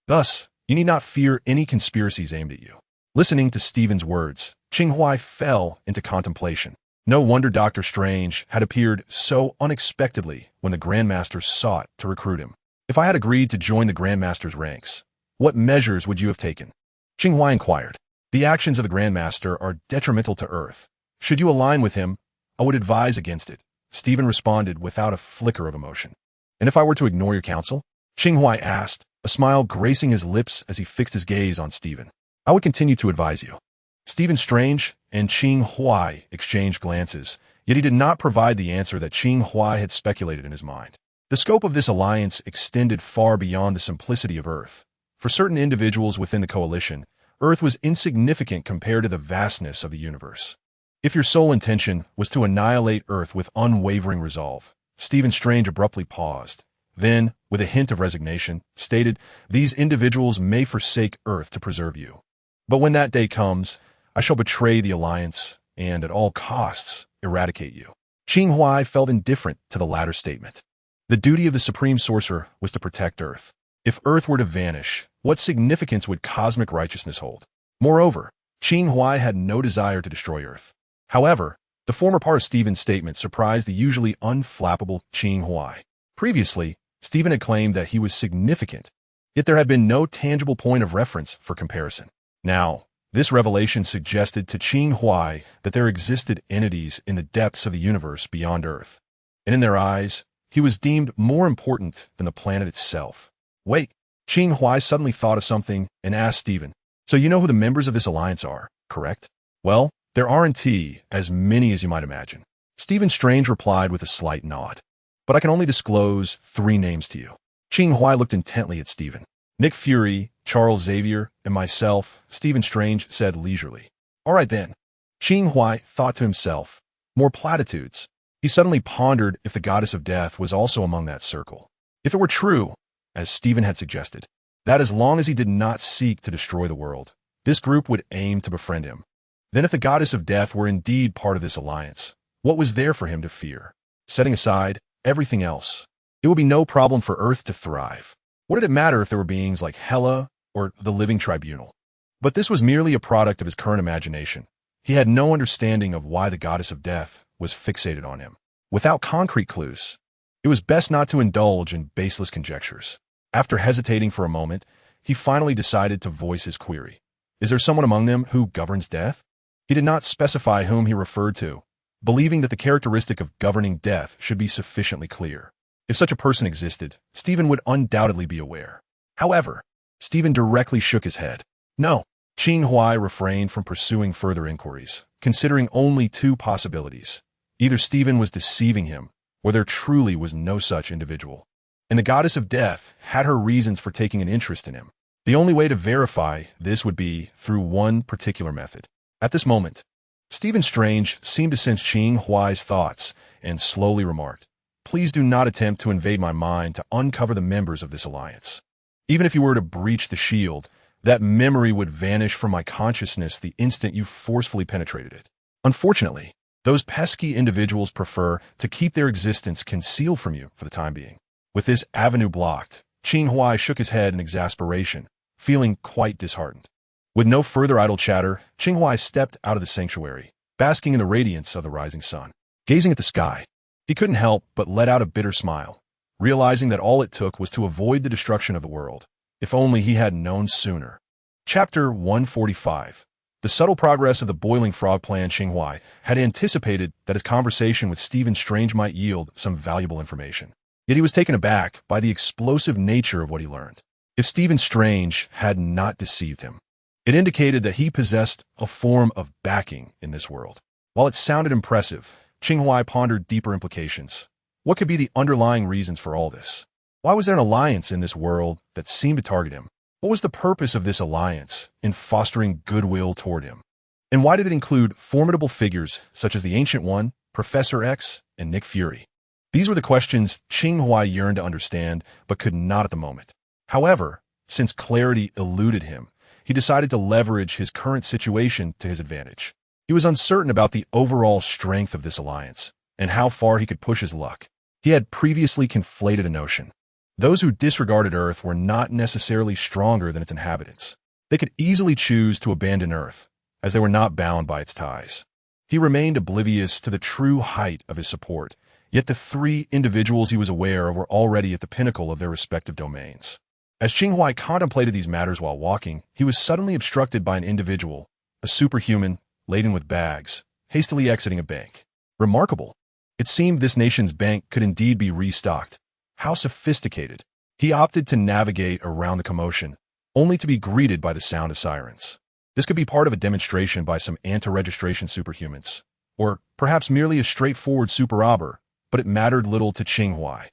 A: Thus, you need not fear any conspiracies aimed at you." Listening to Stephen's words, Qing Huai fell into contemplation. No wonder Dr. Strange had appeared so unexpectedly when the Grandmaster sought to recruit him. "If I had agreed to join the Grandmaster's ranks, what measures would you have taken?" Qing Huai inquired. "The actions of the Grandmaster are detrimental to Earth. Should you align with him, I would advise against it," Stephen responded without a flicker of emotion. "And if I were to ignore your counsel?" Qing Huai asked, a smile gracing his lips as he fixed his gaze on Stephen. "I would continue to advise you." Stephen Strange and Qing Huai exchanged glances, yet he did not provide the answer that Qing Huai had speculated in his mind. The scope of this alliance extended far beyond the simplicity of Earth. For certain individuals within the coalition, Earth was insignificant compared to the vastness of the universe. If your sole intention was to annihilate Earth with unwavering resolve, Stephen Strange abruptly paused. Then, with a hint of resignation, stated, "These individuals may forsake Earth to preserve you. But when that day comes, I shall betray the Alliance and, at all costs, eradicate you." Qing Huai felt indifferent to the latter statement. The duty of the Supreme Sorcerer was to protect Earth. If Earth were to vanish, what significance would cosmic righteousness hold? Moreover, Qing Huai had no desire to destroy Earth. However, the former part of Stephen's statement surprised the usually unflappable Qing Huai. Previously, Stephen had claimed that he was significant, yet there had been no tangible point of reference for comparison. Now, this revelation suggested to Qing Huai that there existed entities in the depths of the universe beyond Earth, and in their eyes, he was deemed more important than the planet itself. "Wait," Qing Huai suddenly thought of something and asked Stephen, "So you know who the members of this alliance are, correct?" "Well, there aren't as many as you might imagine," Stephen Strange replied with a slight nod. "But I can only disclose 3 names to you." Qing Huai looked intently at Stephen. "Nick Fury, Charles Xavier, and myself," Stephen Strange said leisurely. "All right then." Qing Huai thought to himself, "More platitudes." He suddenly pondered if the goddess of death was also among that circle. If it were true, as Stephen had suggested, that as long as he did not seek to destroy the world, this group would aim to befriend him. Then if the goddess of death were indeed part of this alliance, what was there for him to fear? Setting aside everything else, it would be no problem for Earth to thrive. What did it matter if there were beings like Hela or the Living Tribunal? But this was merely a product of his current imagination. He had no understanding of why the goddess of death was fixated on him. Without concrete clues, it was best not to indulge in baseless conjectures. After hesitating for a moment, he finally decided to voice his query. "Is there someone among them who governs death?" He did not specify whom he referred to, believing that the characteristic of governing death should be sufficiently clear. If such a person existed, Stephen would undoubtedly be aware. However, Stephen directly shook his head. No, Qing Huai refrained from pursuing further inquiries, considering only 2 possibilities. Either Stephen was deceiving him, or there truly was no such individual. And the goddess of death had her reasons for taking an interest in him. The only way to verify this would be through one particular method. At this moment, Stephen Strange seemed to sense Qing Huai's thoughts and slowly remarked, "Please do not attempt to invade my mind to uncover the members of this alliance. Even if you were to breach the shield, that memory would vanish from my consciousness the instant you forcefully penetrated it. Unfortunately, those pesky individuals prefer to keep their existence concealed from you for the time being." With this avenue blocked, Qing Huai shook his head in exasperation, feeling quite disheartened. With no further idle chatter, Qing Huai stepped out of the sanctuary, basking in the radiance of the rising sun. Gazing at the sky, he couldn't help but let out a bitter smile, realizing that all it took was to avoid the destruction of the world. If only he had known sooner. Chapter 145. The subtle progress of the boiling frog plan. Qing Huai had anticipated that his conversation with Stephen Strange might yield some valuable information. Yet he was taken aback by the explosive nature of what he learned. If Stephen Strange had not deceived him, it indicated that he possessed a form of backing in this world. While it sounded impressive, Qing Huai pondered deeper implications. What could be the underlying reasons for all this? Why was there an alliance in this world that seemed to target him? What was the purpose of this alliance in fostering goodwill toward him? And why did it include formidable figures such as the Ancient One, Professor X, and Nick Fury? These were the questions Qing Huai yearned to understand, but could not at the moment. However, since clarity eluded him, he decided to leverage his current situation to his advantage. He was uncertain about the overall strength of this alliance and how far he could push his luck. He had previously conflated a notion. Those who disregarded Earth were not necessarily stronger than its inhabitants. They could easily choose to abandon Earth, as they were not bound by its ties. He remained oblivious to the true height of his support, yet the three individuals he was aware of were already at the pinnacle of their respective domains. As Qing Huai contemplated these matters while walking, he was suddenly obstructed by an individual, a superhuman, laden with bags, hastily exiting a bank. Remarkable. It seemed this nation's bank could indeed be restocked. How sophisticated. He opted to navigate around the commotion, only to be greeted by the sound of sirens. This could be part of a demonstration by some anti-registration superhumans, or perhaps merely a straightforward super robber, but it mattered little to Qing Huai.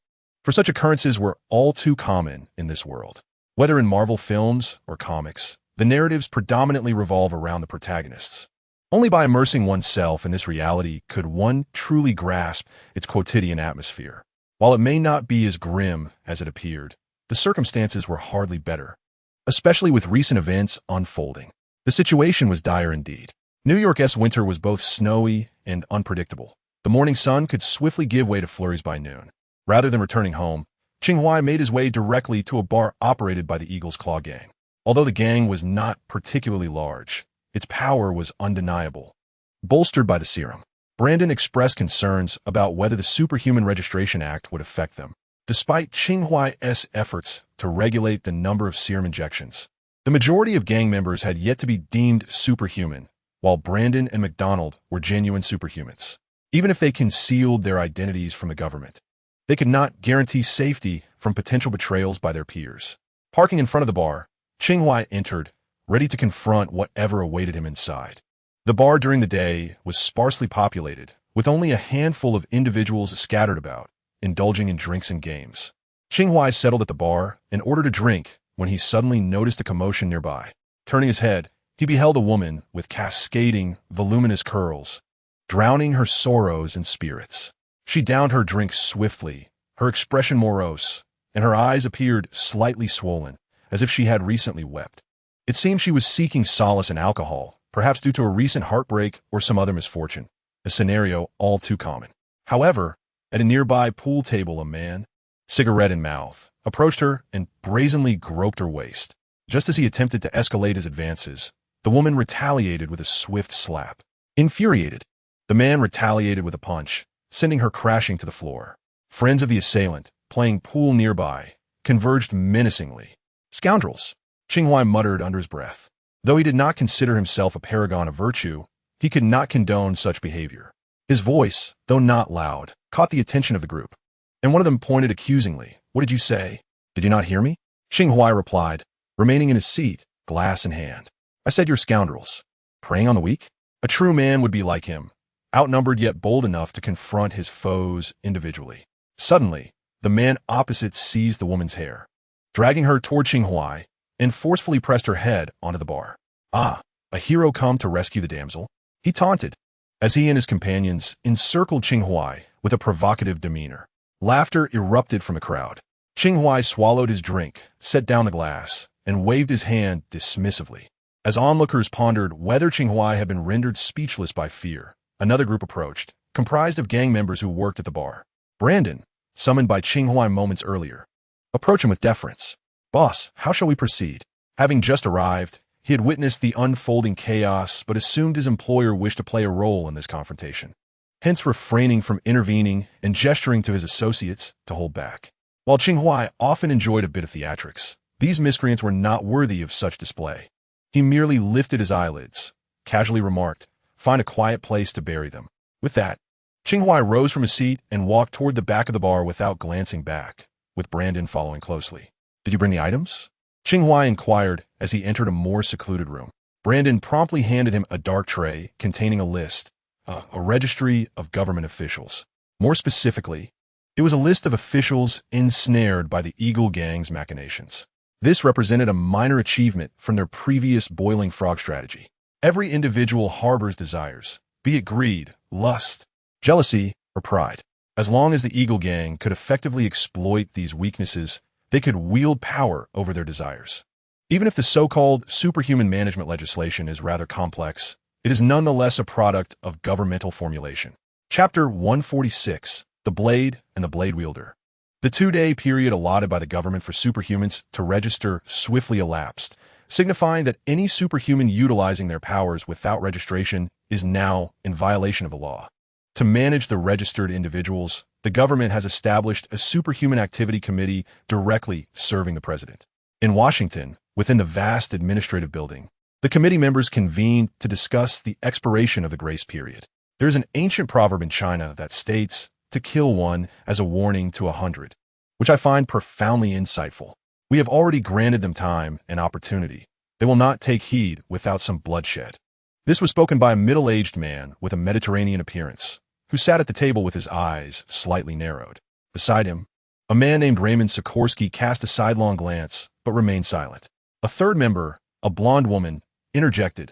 A: For such occurrences were all too common in this world. Whether in Marvel films or comics, the narratives predominantly revolve around the protagonists. Only by immersing oneself in this reality could one truly grasp its quotidian atmosphere. While it may not be as grim as it appeared, the circumstances were hardly better, especially with recent events unfolding. The situation was dire indeed. New York's winter was both snowy and unpredictable. The morning sun could swiftly give way to flurries by noon. Rather than returning home, Qing Huai made his way directly to a bar operated by the Eagle's Claw gang. Although the gang was not particularly large, its power was undeniable. Bolstered by the serum, Brandon expressed concerns about whether the Superhuman Registration Act would affect them. Despite Qing Huai's efforts to regulate the number of serum injections, the majority of gang members had yet to be deemed superhuman, while Brandon and McDonald were genuine superhumans. Even if they concealed their identities from the government, they could not guarantee safety from potential betrayals by their peers. Parking in front of the bar, Qing Huai entered, ready to confront whatever awaited him inside. The bar during the day was sparsely populated, with only a handful of individuals scattered about, indulging in drinks and games. Qing Huai settled at the bar and ordered a drink when he suddenly noticed a commotion nearby. Turning his head, he beheld a woman with cascading, voluminous curls, drowning her sorrows in spirits. She downed her drink swiftly, her expression morose, and her eyes appeared slightly swollen, as if she had recently wept. It seemed she was seeking solace in alcohol, perhaps due to a recent heartbreak or some other misfortune, a scenario all too common. However, at a nearby pool table, a man, cigarette in mouth, approached her and brazenly groped her waist. Just as he attempted to escalate his advances, the woman retaliated with a swift slap. Infuriated, the man retaliated with a punch, sending her crashing to the floor. Friends of the assailant, playing pool nearby, converged menacingly. Scoundrels, Qing Huai muttered under his breath. Though he did not consider himself a paragon of virtue, he could not condone such behavior. His voice, though not loud, caught the attention of the group, and one of them pointed accusingly. "What did you say? Did you not hear me?" Qing Huai replied, remaining in his seat, glass in hand. "I said you're scoundrels. Preying on the weak?" A true man would be like him, outnumbered yet bold enough to confront his foes individually. Suddenly, the man opposite seized the woman's hair, dragging her toward Qing Huai, and forcefully pressed her head onto the bar. "Ah, a hero come to rescue the damsel?" he taunted, as he and his companions encircled Qing Huai with a provocative demeanor. Laughter erupted from the crowd. Qing Huai swallowed his drink, set down the glass, and waved his hand dismissively. As onlookers pondered whether Qing Huai had been rendered speechless by fear, another group approached, comprised of gang members who worked at the bar. Brandon, summoned by Qing Huai moments earlier, approached him with deference. "Boss, how shall we proceed?" Having just arrived, he had witnessed the unfolding chaos but assumed his employer wished to play a role in this confrontation, hence refraining from intervening and gesturing to his associates to hold back. While Qing Huai often enjoyed a bit of theatrics, these miscreants were not worthy of such display. He merely lifted his eyelids, casually remarked, "Find a quiet place to bury them." With that, Qing Huai rose from his seat and walked toward the back of the bar without glancing back, with Brandon following closely. "Did you bring the items?" Qing Huai inquired as he entered a more secluded room. Brandon promptly handed him a dark tray containing a list, a registry of government officials. More specifically, it was a list of officials ensnared by the Eagle Gang's machinations. This represented a minor achievement from their previous boiling frog strategy. Every individual harbors desires, be it greed, lust, jealousy, or pride. As long as the Eagle Gang could effectively exploit these weaknesses, they could wield power over their desires. Even if the so-called superhuman management legislation is rather complex, it is nonetheless a product of governmental formulation. Chapter 146, The Blade and the Blade Wielder. The 2-day period allotted by the government for superhumans to register swiftly elapsed, signifying that any superhuman utilizing their powers without registration is now in violation of the law. To manage the registered individuals, the government has established a Superhuman Activity Committee directly serving the president. In Washington, within the vast administrative building, the committee members convened to discuss the expiration of the grace period. There is an ancient proverb in China that states, "To kill one as a warning to 100, which I find profoundly insightful. We have already granted them time and opportunity. They will not take heed without some bloodshed." This was spoken by a middle-aged man with a Mediterranean appearance, who sat at the table with his eyes slightly narrowed. Beside him, a man named Raymond Sikorsky cast a sidelong glance, but remained silent. A third member, a blonde woman, interjected,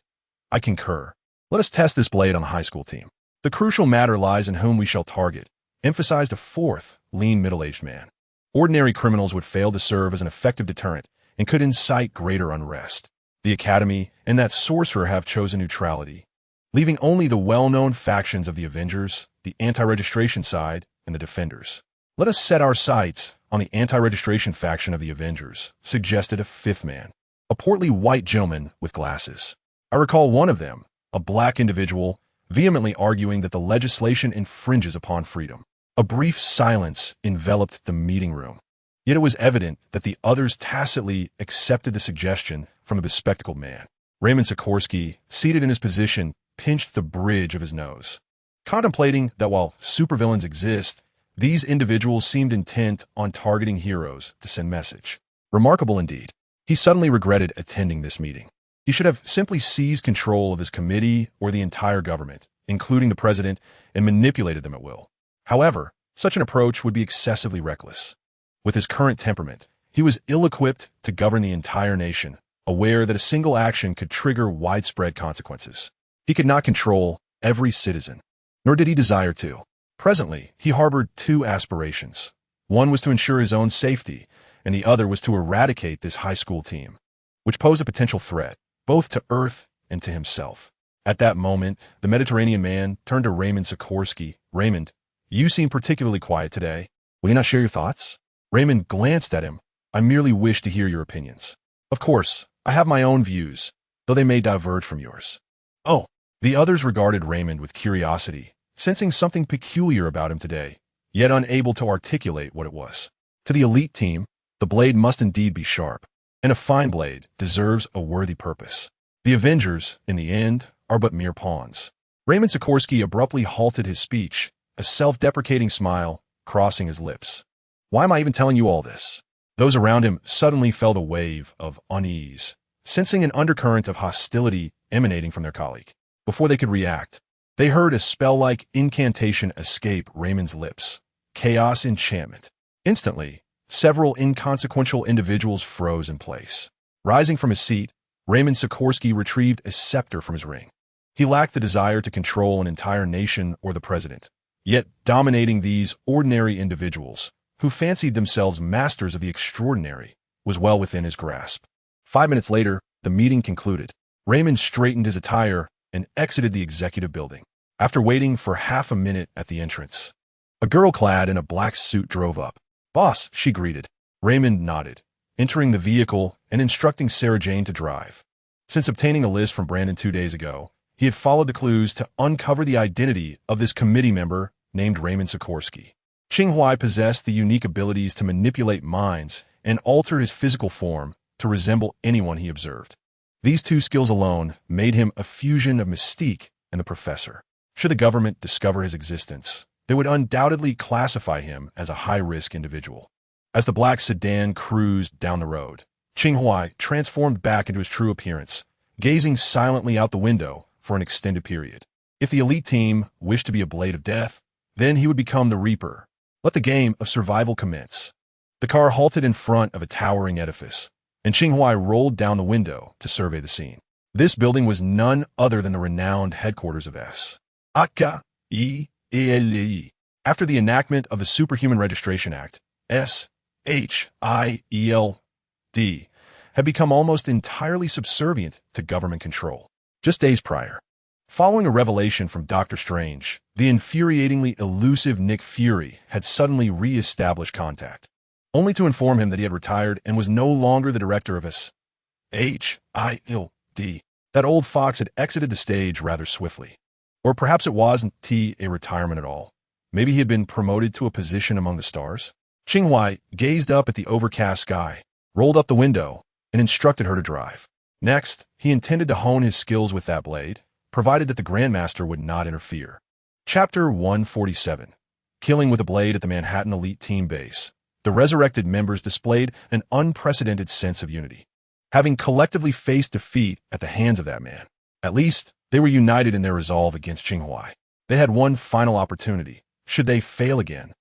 A: "I concur. Let us test this blade on the high school team. The crucial matter lies in whom we shall target," emphasized a fourth, lean middle-aged man. "Ordinary criminals would fail to serve as an effective deterrent and could incite greater unrest. The Academy and that sorcerer have chosen neutrality, leaving only the well-known factions of the Avengers, the anti-registration side, and the Defenders." "Let us set our sights on the anti-registration faction of the Avengers," suggested a fifth man, a portly white gentleman with glasses. I recall one of them, a black individual, vehemently arguing that the legislation infringes upon freedom. A brief silence enveloped the meeting room. Yet it was evident that the others tacitly accepted the suggestion from a bespectacled man. Raymond Sikorsky, seated in his position, pinched the bridge of his nose, contemplating that while supervillains exist, these individuals seemed intent on targeting heroes to send message. Remarkable indeed. He suddenly regretted attending this meeting. He should have simply seized control of his committee or the entire government, including the president, and manipulated them at will. However, such an approach would be excessively reckless. With his current temperament, he was ill-equipped to govern the entire nation, aware that a single action could trigger widespread consequences. He could not control every citizen, nor did he desire to. Presently, he harbored two aspirations. One was to ensure his own safety, and the other was to eradicate this high school team, which posed a potential threat, both to Earth and to himself. At that moment, the Mediterranean man turned to Raymond Sikorsky. "Raymond, you seem particularly quiet today. Will you not share your thoughts?" Raymond glanced at him. "I merely wish to hear your opinions. Of course, I have my own views, though they may diverge from yours." "Oh." The others regarded Raymond with curiosity, sensing something peculiar about him today, yet unable to articulate what it was. To the elite team, the blade must indeed be sharp, and a fine blade deserves a worthy purpose. The Avengers, in the end, are but mere pawns. Raymond Sikorsky abruptly halted his speech, a self-deprecating smile crossing his lips. "Why am I even telling you all this?" Those around him suddenly felt a wave of unease, sensing an undercurrent of hostility emanating from their colleague. Before they could react, they heard a spell-like incantation escape Raymond's lips. Chaos enchantment. Instantly, several inconsequential individuals froze in place. Rising from his seat, Raymond Sikorsky retrieved a scepter from his ring. He lacked the desire to control an entire nation or the president. Yet dominating these ordinary individuals, who fancied themselves masters of the extraordinary, was well within his grasp. 5 minutes later, the meeting concluded. Raymond straightened his attire and exited the executive building. After waiting for half a minute at the entrance, a girl clad in a black suit drove up. "Boss," she greeted. Raymond nodded, entering the vehicle and instructing Sarah Jane to drive. Since obtaining a list from Brandon 2 days ago, he had followed the clues to uncover the identity of this committee member named Raymond Sikorsky. Qing Huai possessed the unique abilities to manipulate minds and alter his physical form to resemble anyone he observed. These two skills alone made him a fusion of Mystique and the Professor. Should the government discover his existence, they would undoubtedly classify him as a high-risk individual. As the black sedan cruised down the road, Qing Huai transformed back into his true appearance, gazing silently out the window for an extended period. If the elite team wished to be a blade of death, then he would become the Reaper. Let the game of survival commence. The car halted in front of a towering edifice, and Qing Huai rolled down the window to survey the scene. This building was none other than the renowned headquarters of Outcast. After the enactment of the Superhuman Registration Act, SHIELD had become almost entirely subservient to government control. Just days prior, following a revelation from Doctor Strange, the infuriatingly elusive Nick Fury had suddenly re-established contact, only to inform him that he had retired and was no longer the director of SHIELD. That old fox had exited the stage rather swiftly. Or perhaps it wasn't a retirement at all. Maybe he had been promoted to a position among the stars. Qing Huai gazed up at the overcast sky, rolled up the window, and instructed her to drive. Next, he intended to hone his skills with that blade, provided that the Grandmaster would not interfere. Chapter 147. Killing with a blade at the Manhattan Elite Team base. The resurrected members displayed an unprecedented sense of unity. Having collectively faced defeat at the hands of that man, at least they were united in their resolve against Qing Huai. They had one final opportunity. Should they fail again,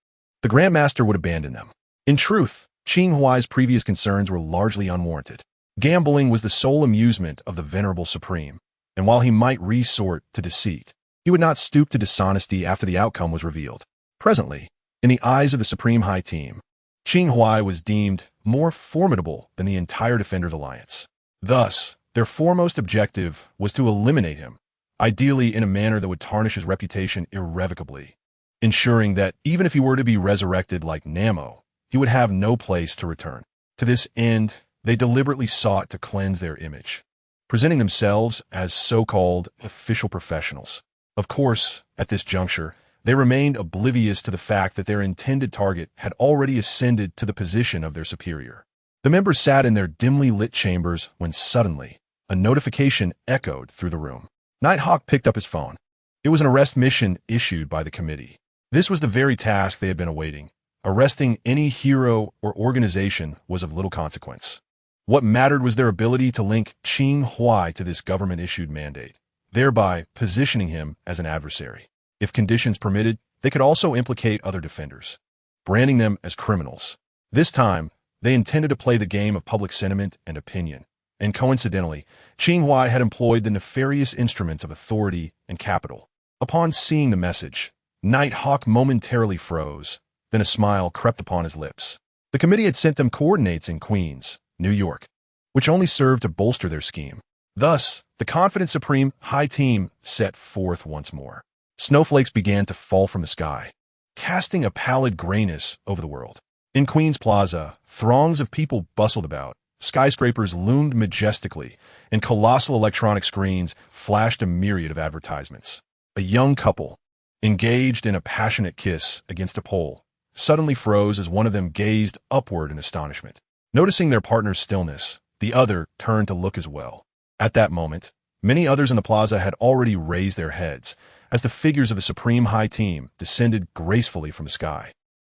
A: the Grandmaster would abandon them. In truth, Qing Huai's previous concerns were largely unwarranted. Gambling was the sole amusement of the venerable Supreme, and while he might resort to deceit, he would not stoop to dishonesty after the outcome was revealed. Presently, in the eyes of the Supreme High Team, Qing Huai was deemed more formidable than the entire Defenders Alliance. Thus, their foremost objective was to eliminate him, ideally in a manner that would tarnish his reputation irrevocably, ensuring that even if he were to be resurrected like Nammo, he would have no place to return. To this end, they deliberately sought to cleanse their image, presenting themselves as so-called official professionals. Of course, at this juncture, they remained oblivious to the fact that their intended target had already ascended to the position of their superior. The members sat in their dimly lit chambers when suddenly, a notification echoed through the room. Nighthawk picked up his phone. It was an arrest mission issued by the committee. This was the very task they had been awaiting. Arresting any hero or organization was of little consequence. What mattered was their ability to link Qing Huai to this government-issued mandate, thereby positioning him as an adversary. If conditions permitted, they could also implicate other defenders, branding them as criminals. This time, they intended to play the game of public sentiment and opinion, and coincidentally, Qing Huai had employed the nefarious instruments of authority and capital. Upon seeing the message, Nighthawk momentarily froze, then a smile crept upon his lips. The committee had sent them coordinates in Queens, New York, which only served to bolster their scheme. Thus, the confident Supreme High Team set forth once more. Snowflakes began to fall from the sky, casting a pallid grayness over the world. In Queens Plaza, throngs of people bustled about, skyscrapers loomed majestically, and colossal electronic screens flashed a myriad of advertisements. A young couple, engaged in a passionate kiss against a pole, suddenly froze as one of them gazed upward in astonishment. Noticing their partner's stillness, the other turned to look as well. At that moment, many others in the plaza had already raised their heads as the figures of the Supreme High Team descended gracefully from the sky.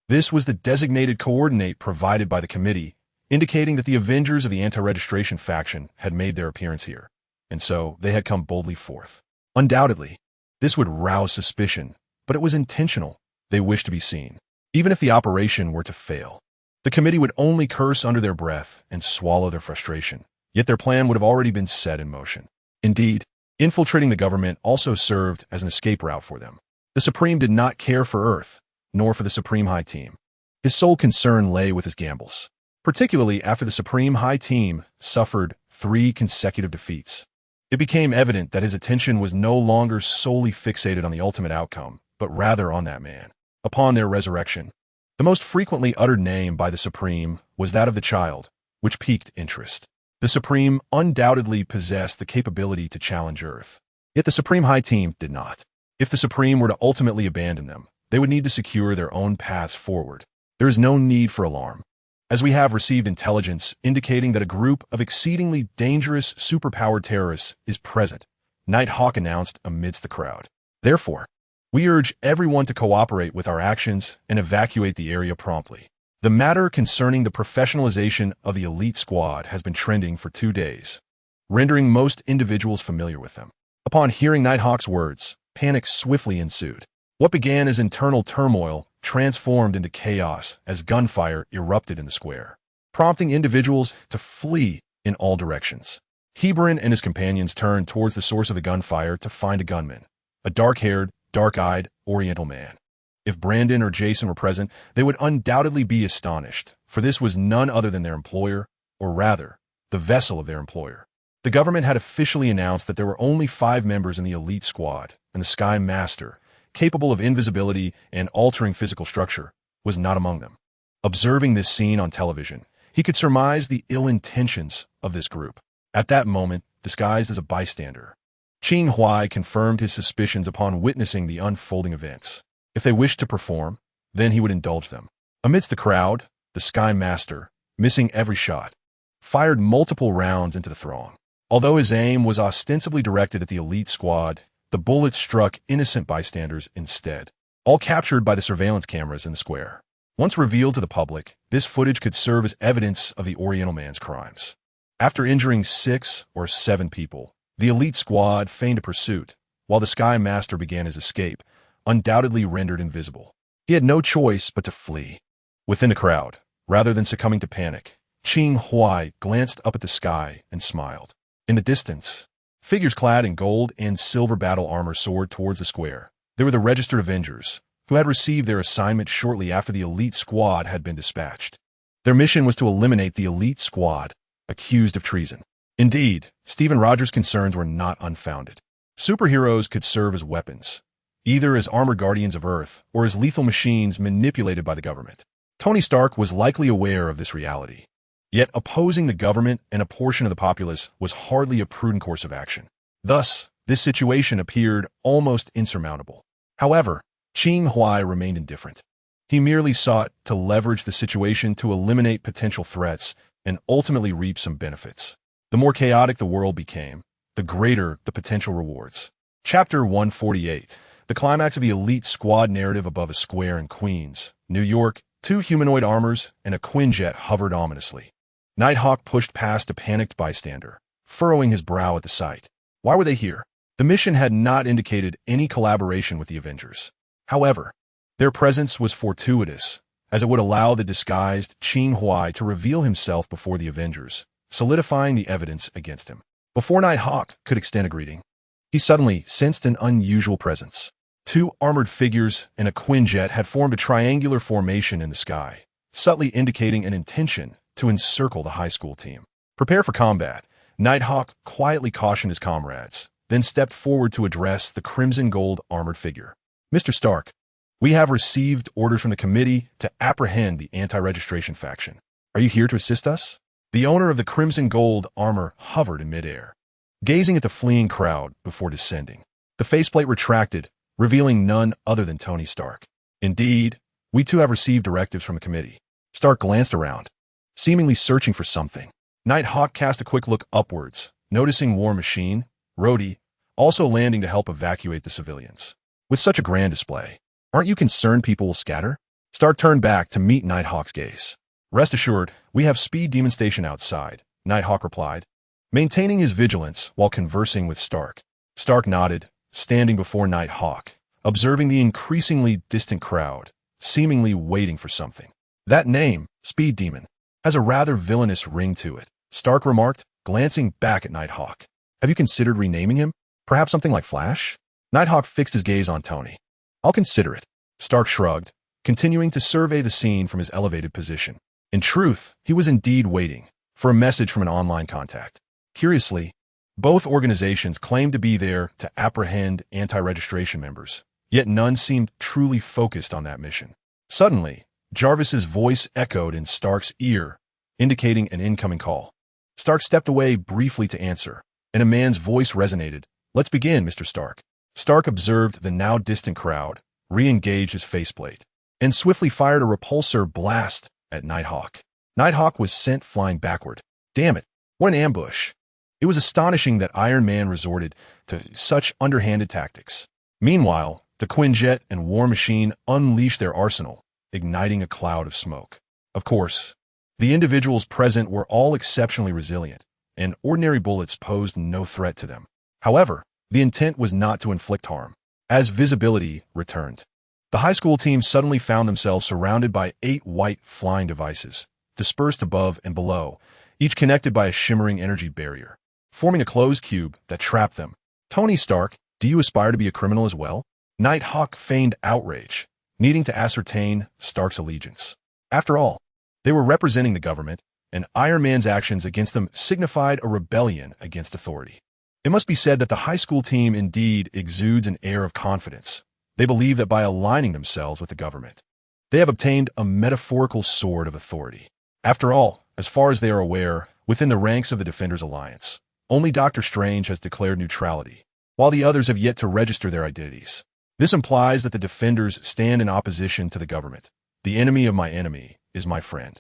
A: This was the designated coordinate provided by the committee, indicating that the Avengers of the anti-registration faction had made their appearance here, and so they had come boldly forth. Undoubtedly, this would rouse suspicion, but it was intentional. They wished to be seen. Even if the operation were to fail, the committee would only curse under their breath and swallow their frustration, yet their plan would have already been set in motion. Indeed, Infiltrating the government also served as an escape route for them. The Supreme did not care for Earth, nor for the Supreme High Team. His sole concern lay with his gambles, particularly after the Supreme High Team suffered 3 consecutive defeats. It became evident that his attention was no longer solely fixated on the ultimate outcome, but rather on that man. Upon their resurrection, the most frequently uttered name by the Supreme was that of the child, which piqued interest. The Supreme undoubtedly possessed the capability to challenge Earth. Yet the Supreme High Team did not. If the Supreme were to ultimately abandon them, they would need to secure their own paths forward. There is no need for alarm, as we have received intelligence indicating that a group of exceedingly dangerous superpowered terrorists is present, Nighthawk announced amidst the crowd. Therefore, we urge everyone to cooperate with our actions and evacuate the area promptly. The matter concerning the professionalization of the elite squad has been trending for 2 days, rendering most individuals familiar with them. Upon hearing Nighthawk's words, panic swiftly ensued. What began as internal turmoil transformed into chaos as gunfire erupted in the square, prompting individuals to flee in all directions. Hebron and his companions turned towards the source of the gunfire to find a gunman, a dark-haired, dark-eyed Oriental man. If Brandon or Jason were present, they would undoubtedly be astonished, for this was none other than their employer, or rather, the vessel of their employer. The government had officially announced that there were only 5 members in the elite squad, and the Sky Master, capable of invisibility and altering physical structure, was not among them. Observing this scene on television, he could surmise the ill intentions of this group. At that moment, disguised as a bystander, Qing Huai confirmed his suspicions upon witnessing the unfolding events. If they wished to perform, then he would indulge them. Amidst the crowd, the Sky Master, missing every shot, fired multiple rounds into the throng. Although his aim was ostensibly directed at the elite squad, the bullets struck innocent bystanders instead, all captured by the surveillance cameras in the square. Once revealed to the public, this footage could serve as evidence of the Oriental man's crimes. After injuring 6 or 7 people, the elite squad feigned a pursuit, while the Sky Master began his escape, undoubtedly rendered invisible. He had no choice but to flee. Within the crowd, rather than succumbing to panic, Qing Huai glanced up at the sky and smiled. In the distance, figures clad in gold and silver battle armor soared towards the square. They were the registered Avengers, who had received their assignment shortly after the elite squad had been dispatched. Their mission was to eliminate the elite squad, accused of treason. Indeed, Stephen Rogers' concerns were not unfounded. Superheroes could serve as weapons, either as armored guardians of Earth or as lethal machines manipulated by the government. Tony Stark was likely aware of this reality. Yet opposing the government and a portion of the populace was hardly a prudent course of action. Thus, this situation appeared almost insurmountable. However, Qing Huai remained indifferent. He merely sought to leverage the situation to eliminate potential threats and ultimately reap some benefits. The more chaotic the world became, the greater the potential rewards. Chapter 148. The climax of the elite squad narrative above a square in Queens, New York. 2 humanoid armors and a Quinjet hovered ominously. Nighthawk pushed past a panicked bystander, furrowing his brow at the sight. Why were they here? The mission had not indicated any collaboration with the Avengers. However, their presence was fortuitous, as it would allow the disguised Qing Huai to reveal himself before the Avengers, solidifying the evidence against him. Before Nighthawk could extend a greeting, he suddenly sensed an unusual presence. 2 armored figures and a Quinjet had formed a triangular formation in the sky, subtly indicating an intention to encircle the high school team. Prepare for combat, Nighthawk quietly cautioned his comrades, then stepped forward to address the crimson gold armored figure. Mr. Stark, we have received orders from the committee to apprehend the anti-registration faction. Are you here to assist us? The owner of the crimson gold armor hovered in midair, gazing at the fleeing crowd before descending. The faceplate retracted, revealing none other than Tony Stark. Indeed, we too have received directives from the committee. Stark glanced around, seemingly searching for something. Nighthawk cast a quick look upwards, noticing War Machine, Rhodey, also landing to help evacuate the civilians. With such a grand display, aren't you concerned people will scatter? Stark turned back to meet Nighthawk's gaze. Rest assured, we have Speed Demon Station outside, Nighthawk replied, maintaining his vigilance while conversing with Stark. Stark nodded, standing before Nighthawk, observing the increasingly distant crowd, seemingly waiting for something. That name, Speed Demon, has a rather villainous ring to it, Stark remarked, glancing back at Nighthawk. Have you considered renaming him? Perhaps something like Flash? Nighthawk fixed his gaze on Tony. I'll consider it. Stark shrugged, continuing to survey the scene from his elevated position. In truth, he was indeed waiting for a message from an online contact. Curiously, both organizations claimed to be there to apprehend anti-registration members, yet none seemed truly focused on that mission. Suddenly, Jarvis's voice echoed in Stark's ear, indicating an incoming call. Stark stepped away briefly to answer, and a man's voice resonated. Let's begin, Mr. Stark. Stark observed the now distant crowd, re-engaged his faceplate, and swiftly fired a repulsor blast at Nighthawk. Nighthawk was sent flying backward. Damn it, what an ambush. It was astonishing that Iron Man resorted to such underhanded tactics. Meanwhile, the Quinjet and War Machine unleashed their arsenal, igniting a cloud of smoke. Of course, the individuals present were all exceptionally resilient, and ordinary bullets posed no threat to them. However, the intent was not to inflict harm. As visibility returned, the high school team suddenly found themselves surrounded by 8 white flying devices, dispersed above and below, each connected by a shimmering energy barrier, forming a closed cube that trapped them. Tony Stark, do you aspire to be a criminal as well? Nighthawk feigned outrage, needing to ascertain Stark's allegiance. After all, they were representing the government, and Iron Man's actions against them signified a rebellion against authority. It must be said that the high school team indeed exudes an air of confidence. They believe that by aligning themselves with the government, they have obtained a metaphorical sword of authority. After all, as far as they are aware, within the ranks of the Defenders Alliance, only Doctor Strange has declared neutrality, while the others have yet to register their identities. This implies that the Defenders stand in opposition to the government. The enemy of my enemy is my friend.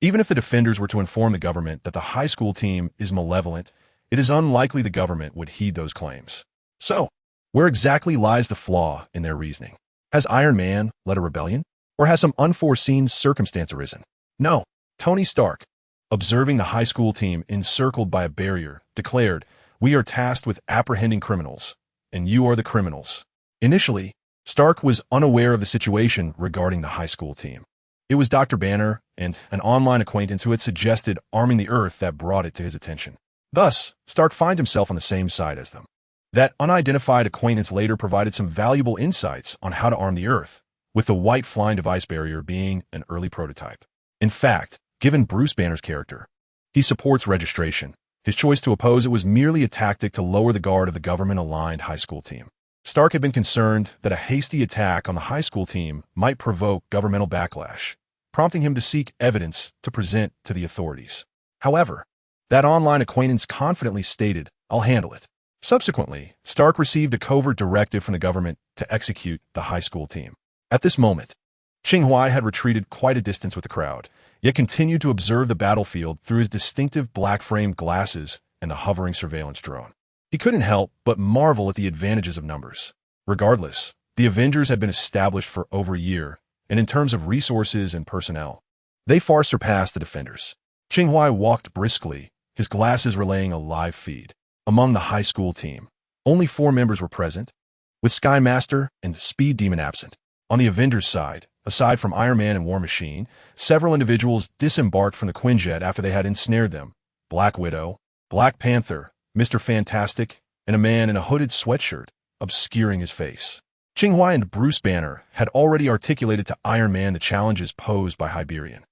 A: Even if the Defenders were to inform the government that the high school team is malevolent, it is unlikely the government would heed those claims. So, where exactly lies the flaw in their reasoning? Has Iron Man led a rebellion? Or has some unforeseen circumstance arisen? No. Tony Stark, observing the high school team encircled by a barrier, declared, "We are tasked with apprehending criminals, and you are the criminals." Initially, Stark was unaware of the situation regarding the high school team. It was Dr. Banner and an online acquaintance who had suggested arming the Earth that brought it to his attention. Thus, Stark finds himself on the same side as them. That unidentified acquaintance later provided some valuable insights on how to arm the Earth, with the white flying device barrier being an early prototype. In fact, given Bruce Banner's character, he supports registration. His choice to oppose it was merely a tactic to lower the guard of the government-aligned high school team. Stark had been concerned that a hasty attack on the high school team might provoke governmental backlash, prompting him to seek evidence to present to the authorities. However, that online acquaintance confidently stated, "I'll handle it." Subsequently, Stark received a covert directive from the government to execute the high school team. At this moment, Qing Huai had retreated quite a distance with the crowd, yet continued to observe the battlefield through his distinctive black-framed glasses and the hovering surveillance drone. He couldn't help but marvel at the advantages of numbers. Regardless, the Avengers had been established for over a year, and in terms of resources and personnel, they far surpassed the Defenders. Qing Huai walked briskly, his glasses relaying a live feed. Among the high school team, only 4 members were present, with Sky Master and Speed Demon absent. On the Avengers side, aside from Iron Man and War Machine, several individuals disembarked from the Quinjet after they had ensnared them. Black Widow, Black Panther, Mr. Fantastic, and a man in a hooded sweatshirt, obscuring his face. Qing Huai and Bruce Banner had already articulated to Iron Man the challenges posed by Hyperion.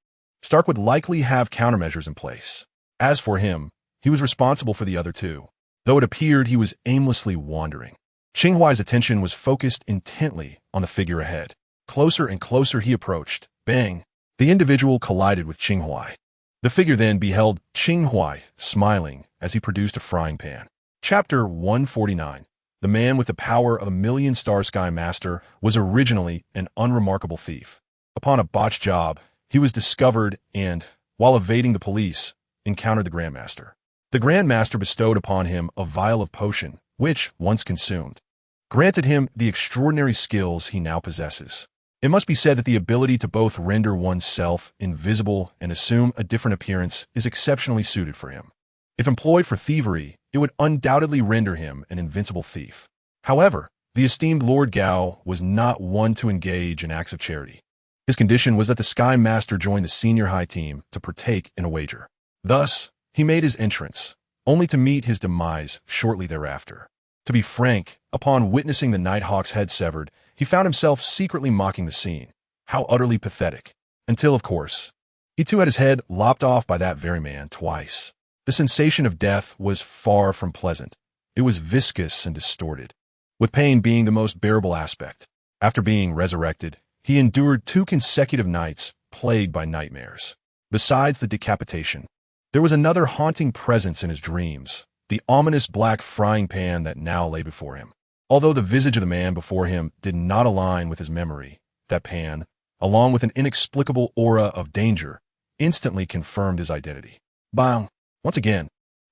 A: Stark would likely have countermeasures in place. As for him, he was responsible for the other 2, though it appeared he was aimlessly wandering. Qing Huai's attention was focused intently on the figure ahead. Closer and closer he approached. Bang! The individual collided with Qing Huai. The figure then beheld Qing Huai smiling as he produced a frying pan. Chapter 149. The man with the power of a million-star Sky Master was originally an unremarkable thief. Upon a botched job, he was discovered and, while evading the police, encountered the Grandmaster. The Grandmaster bestowed upon him a vial of potion, which, once consumed, granted him the extraordinary skills he now possesses. It must be said that the ability to both render oneself invisible and assume a different appearance is exceptionally suited for him. If employed for thievery, it would undoubtedly render him an invincible thief. However, the esteemed Lord Gao was not one to engage in acts of charity. His condition was that the Sky Master join the senior high team to partake in a wager. Thus, he made his entrance, only to meet his demise shortly thereafter. To be frank, upon witnessing the Nighthawk's head severed, he found himself secretly mocking the scene. How utterly pathetic. Until, of course, he too had his head lopped off by that very man twice. The sensation of death was far from pleasant. It was viscous and distorted, with pain being the most bearable aspect. After being resurrected, he endured 2 consecutive nights plagued by nightmares. Besides the decapitation, there was another haunting presence in his dreams, the ominous black frying pan that now lay before him. Although the visage of the man before him did not align with his memory, that pan, along with an inexplicable aura of danger, instantly confirmed his identity. Bang! Once again,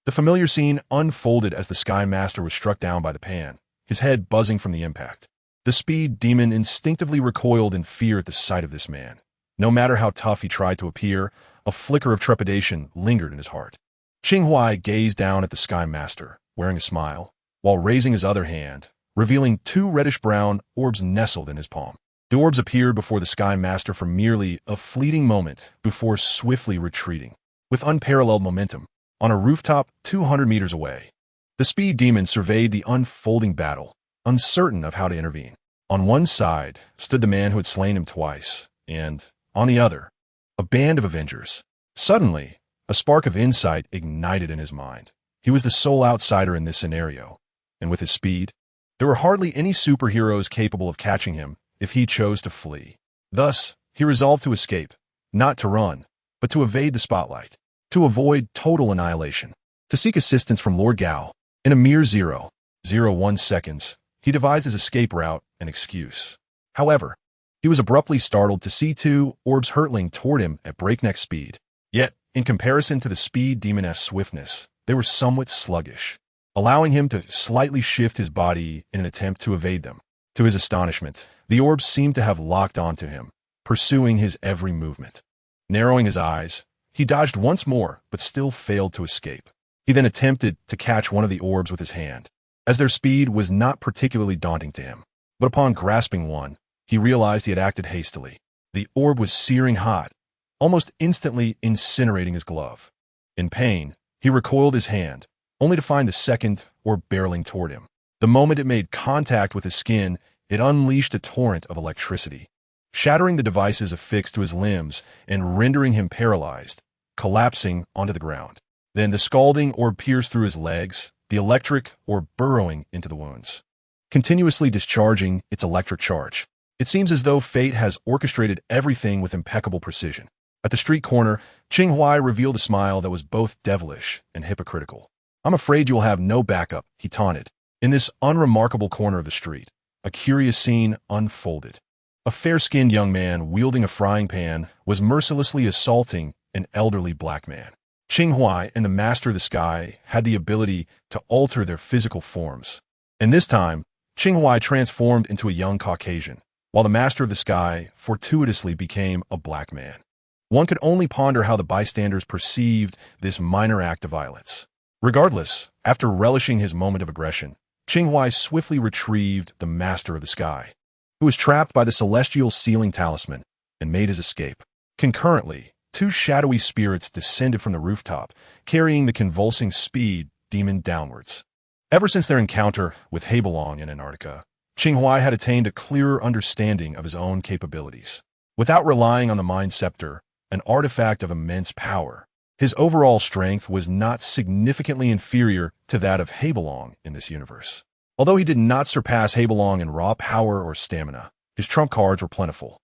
A: the familiar scene unfolded as the Sky Master was struck down by the pan, his head buzzing from the impact. The speed demon instinctively recoiled in fear at the sight of this man. No matter how tough he tried to appear, a flicker of trepidation lingered in his heart. Qing Huai gazed down at the Sky Master, wearing a smile, while raising his other hand, revealing 2 reddish-brown orbs nestled in his palm. The orbs appeared before the Sky Master for merely a fleeting moment before swiftly retreating. With unparalleled momentum, on a rooftop 200 meters away, the speed demon surveyed the unfolding battle, uncertain of how to intervene. On one side stood the man who had slain him twice, and, on the other, a band of Avengers. Suddenly, a spark of insight ignited in his mind. He was the sole outsider in this scenario, and with his speed, there were hardly any superheroes capable of catching him if he chose to flee. Thus, he resolved to escape, not to run, but to evade the spotlight, to avoid total annihilation, to seek assistance from Lord Gao. In a mere 0.01 seconds, he devised his escape route and excuse. However, he was abruptly startled to see 2 orbs hurtling toward him at breakneck speed. Yet, in comparison to the speed demon's swiftness, they were somewhat sluggish, allowing him to slightly shift his body in an attempt to evade them. To his astonishment, the orbs seemed to have locked onto him, pursuing his every movement. Narrowing his eyes, he dodged once more, but still failed to escape. He then attempted to catch one of the orbs with his hand, as their speed was not particularly daunting to him. But upon grasping one, he realized he had acted hastily. The orb was searing hot, almost instantly incinerating his glove. In pain, he recoiled his hand, only to find the second orb barreling toward him. The moment it made contact with his skin, it unleashed a torrent of electricity, shattering the devices affixed to his limbs and rendering him paralyzed, collapsing onto the ground. Then the scalding orb pierced through his legs, the electric orb burrowing into the wounds, continuously discharging its electric charge. It seems as though fate has orchestrated everything with impeccable precision. At the street corner, Qing Huai revealed a smile that was both devilish and hypocritical. "I'm afraid you will have no backup," he taunted. In this unremarkable corner of the street, a curious scene unfolded. A fair-skinned young man wielding a frying pan was mercilessly assaulting an elderly black man. Qing Huai and the Master of the Sky had the ability to alter their physical forms, and this time, Qing Huai transformed into a young Caucasian, while the Master of the Sky fortuitously became a black man. One could only ponder how the bystanders perceived this minor act of violence. Regardless, after relishing his moment of aggression, Qing Huai swiftly retrieved the Master of the Sky, who was trapped by the celestial sealing talisman, and made his escape. Concurrently, 2 shadowy spirits descended from the rooftop, carrying the convulsing speed demon downwards. Ever since their encounter with Hebelong in Antarctica, Qing Huai had attained a clearer understanding of his own capabilities. Without relying on the Mind Scepter, an artifact of immense power, his overall strength was not significantly inferior to that of Hebelong in this universe. Although he did not surpass Hebelong in raw power or stamina, his trump cards were plentiful.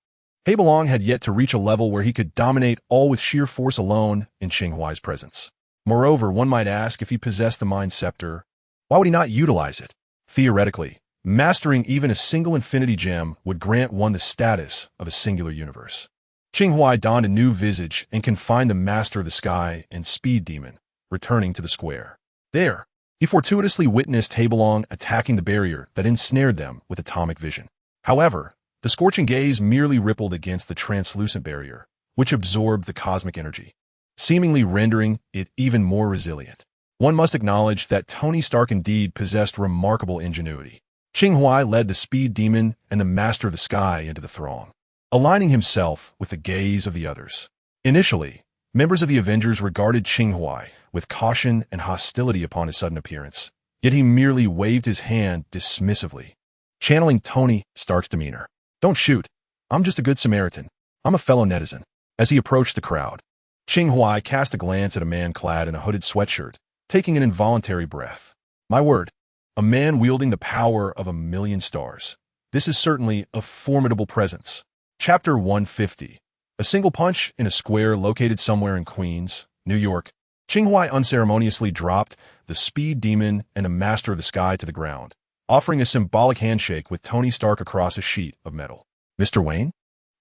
A: Hebelong had yet to reach a level where he could dominate all with sheer force alone in Qing Huai's presence. Moreover, one might ask, if he possessed the Mind Scepter, why would he not utilize it? Theoretically, mastering even a single infinity gem would grant one the status of a singular universe. Qing Huai donned a new visage and confined the Master of the Sky and Speed Demon, returning to the square. There, he fortuitously witnessed Hebelong attacking the barrier that ensnared them with atomic vision. However, the scorching gaze merely rippled against the translucent barrier, which absorbed the cosmic energy, seemingly rendering it even more resilient. One must acknowledge that Tony Stark indeed possessed remarkable ingenuity. Qing Huai led the Speed Demon and the Master of the Sky into the throng, aligning himself with the gaze of the others. Initially, members of the Avengers regarded Qing Huai with caution and hostility upon his sudden appearance. yet he merely waved his hand dismissively, channeling Tony Stark's demeanor. "Don't shoot. I'm just a good Samaritan. I'm a fellow netizen." As he approached the crowd, Qing Huai cast a glance at a man clad in a hooded sweatshirt, taking an involuntary breath. My word, a man wielding the power of 1,000,000 stars. This is certainly a formidable presence. Chapter 150. A single punch in a square located somewhere in Queens, New York. Qing Huai unceremoniously dropped the speed demon and a master of the sky to the ground, offering a symbolic handshake with Tony Stark across a sheet of metal. Mr. Wayne?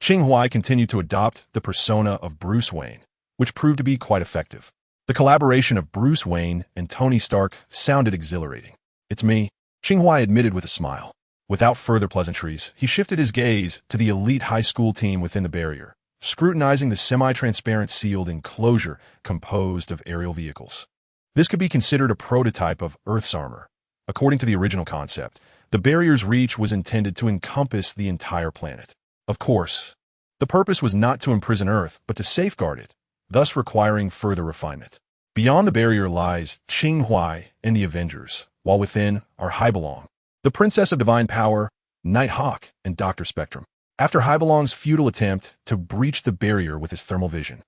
A: Qing Huai continued to adopt the persona of Bruce Wayne, which proved to be quite effective. The collaboration of Bruce Wayne and Tony Stark sounded exhilarating. "It's me," Qing Huai admitted with a smile. Without further pleasantries, he shifted his gaze to the elite high school team within the barrier, scrutinizing the semi-transparent sealed enclosure composed of aerial vehicles. This could be considered a prototype of Earth's armor. According to the original concept, the barrier's reach was intended to encompass the entire planet. Of course, the purpose was not to imprison Earth, but to safeguard it, thus requiring further refinement. Beyond the barrier lies Qing Huai and the Avengers, while within are Hybelong, the Princess of Divine Power, Nighthawk, and Dr. Spectrum. After Hybelong's futile attempt to breach the barrier with his thermal vision,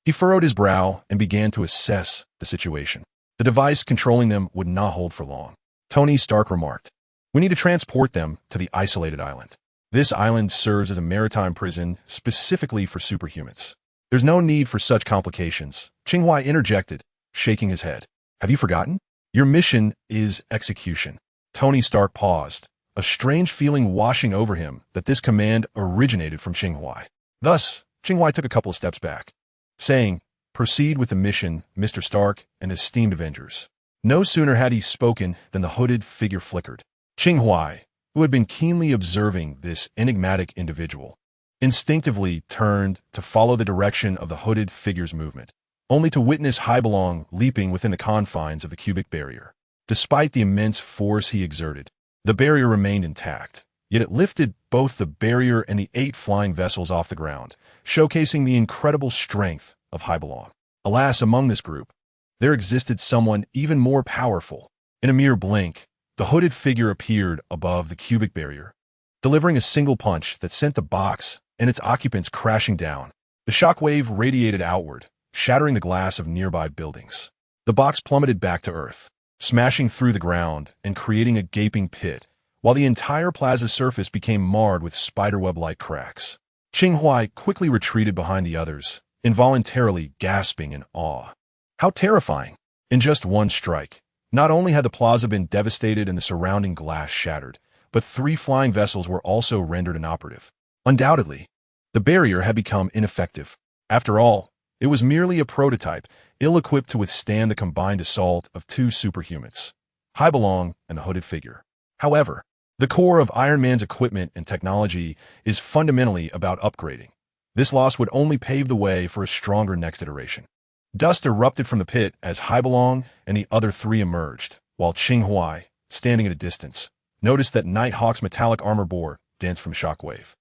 A: he furrowed his brow and began to assess the situation. The device controlling them would not hold for long. Tony Stark remarked, "We need to transport them to the isolated island. This island serves as a maritime prison specifically for superhumans. There's no need for such complications," Qing Huai interjected, shaking his head. "Have you forgotten? Your mission is execution." Tony Stark paused, a strange feeling washing over him that this command originated from Qing Huai. Thus, Qing Huai took a couple of steps back, saying, "Proceed with the mission, Mr. Stark and esteemed Avengers." No sooner had he spoken than the hooded figure flickered. Qing Huai, who had been keenly observing this enigmatic individual, instinctively turned to follow the direction of the hooded figure's movement, only to witness Hybelong leaping within the confines of the cubic barrier. Despite the immense force he exerted, the barrier remained intact, yet it lifted both the barrier and the 8 flying vessels off the ground, showcasing the incredible strength of Hybelong. Alas, among this group, there existed someone even more powerful. In a mere blink, the hooded figure appeared above the cubic barrier, delivering a single punch that sent the box and its occupants crashing down. The shockwave radiated outward, shattering the glass of nearby buildings. The box plummeted back to Earth, smashing through the ground and creating a gaping pit, while the entire plaza surface became marred with spiderweb-like cracks. Qing Huai quickly retreated behind the others, involuntarily gasping in awe. How terrifying! In just one strike, not only had the plaza been devastated and the surrounding glass shattered, but 3 flying vessels were also rendered inoperative. Undoubtedly, the barrier had become ineffective. After all, it was merely a prototype, ill-equipped to withstand the combined assault of 2 superhumans, Hybelong and the hooded figure. However, the core of Iron Man's equipment and technology is fundamentally about upgrading. This loss would only pave the way for a stronger next iteration. Dust erupted from the pit as Hybelong and the other 3 emerged, while Qing Huai, standing at a distance, noticed that Nighthawk's metallic armor bore dents from shockwave.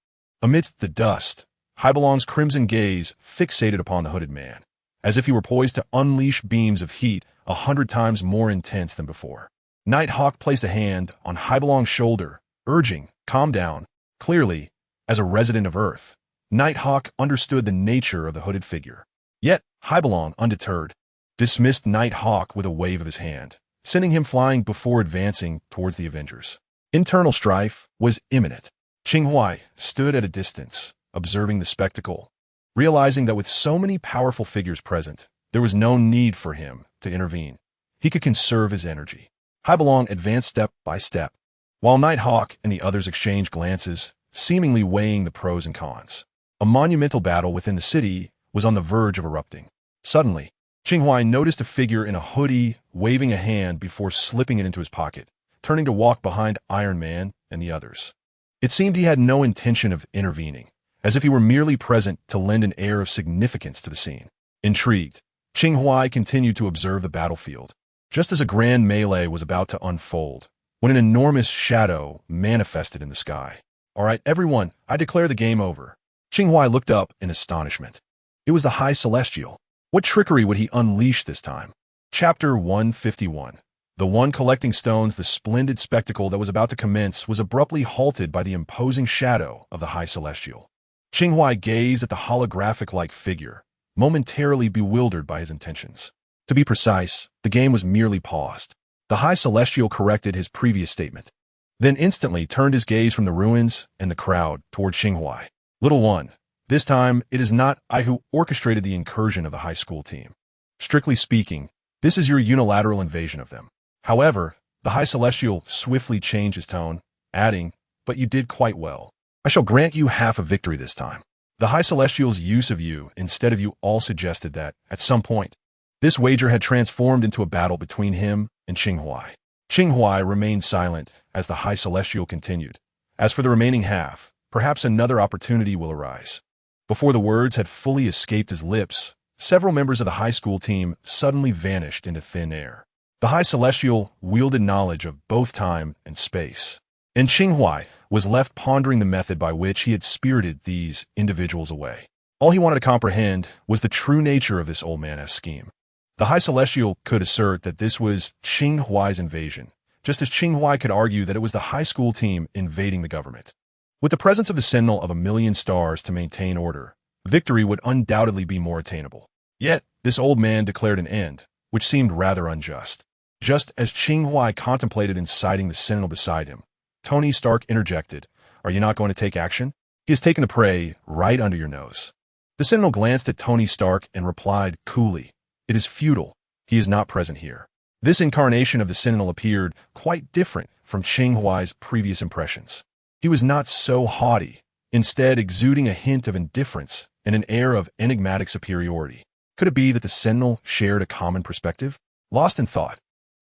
A: Amidst the dust, Hybelong's crimson gaze fixated upon the hooded man, as if he were poised to unleash beams of heat 100 times more intense than before. Nighthawk placed a hand on Hybelong's shoulder, urging, "Calm down." Clearly, as a resident of Earth, Nighthawk understood the nature of the hooded figure. Yet, Hybelong, undeterred, dismissed Nighthawk with a wave of his hand, sending him flying before advancing towards the Avengers. Internal strife was imminent. Qing Huai stood at a distance, observing the spectacle, realizing that with so many powerful figures present, there was no need for him to intervene. He could conserve his energy. Hybelong advanced step by step, while Nighthawk and the others exchanged glances, seemingly weighing the pros and cons. A monumental battle within the city was on the verge of erupting. Suddenly, Qing Huai noticed a figure in a hoodie waving a hand before slipping it into his pocket, turning to walk behind Iron Man and the others. It seemed he had no intention of intervening, as if he were merely present to lend an air of significance to the scene. Intrigued, Qing Huai continued to observe the battlefield, just as a grand melee was about to unfold, when an enormous shadow manifested in the sky. "All right, everyone, I declare the game over." Qing Huai looked up in astonishment. It was the High Celestial. What trickery would he unleash this time? Chapter 151. The one collecting stones, the splendid spectacle that was about to commence, was abruptly halted by the imposing shadow of the High Celestial. Qing Huai gazed at the holographic-like figure, momentarily bewildered by his intentions. To be precise, the game was merely paused. The High Celestial corrected his previous statement, then instantly turned his gaze from the ruins and the crowd toward Qing Huai. Little one, this time it is not I who orchestrated the incursion of the high school team. Strictly speaking, this is your unilateral invasion of them. However, the High Celestial swiftly changed his tone, adding, but you did quite well. I shall grant you half a victory this time. The High Celestial's use of you instead of you all suggested that, at some point, this wager had transformed into a battle between him and Qing Huai. Qing Huai remained silent as the High Celestial continued. As for the remaining half, perhaps another opportunity will arise. Before the words had fully escaped his lips, several members of the high school team suddenly vanished into thin air. The High Celestial wielded knowledge of both time and space, and Qing Huai was left pondering the method by which he had spirited these individuals away. All he wanted to comprehend was the true nature of this old man's scheme. The High Celestial could assert that this was Qing Huai's invasion, just as Qing Huai could argue that it was the high school team invading the government. With the presence of the Sentinel of 1,000,000 stars to maintain order, victory would undoubtedly be more attainable. Yet, this old man declared an end, which seemed rather unjust. Just as Qing Huai contemplated inciting the Sentinel beside him, Tony Stark interjected, "Are you not going to take action? He has taken the prey right under your nose." The Sentinel glanced at Tony Stark and replied coolly, "It is futile. He is not present here." This incarnation of the Sentinel appeared quite different from Qing Huai's previous impressions. He was not so haughty, instead exuding a hint of indifference and an air of enigmatic superiority. Could it be that the Sentinel shared a common perspective? Lost in thought,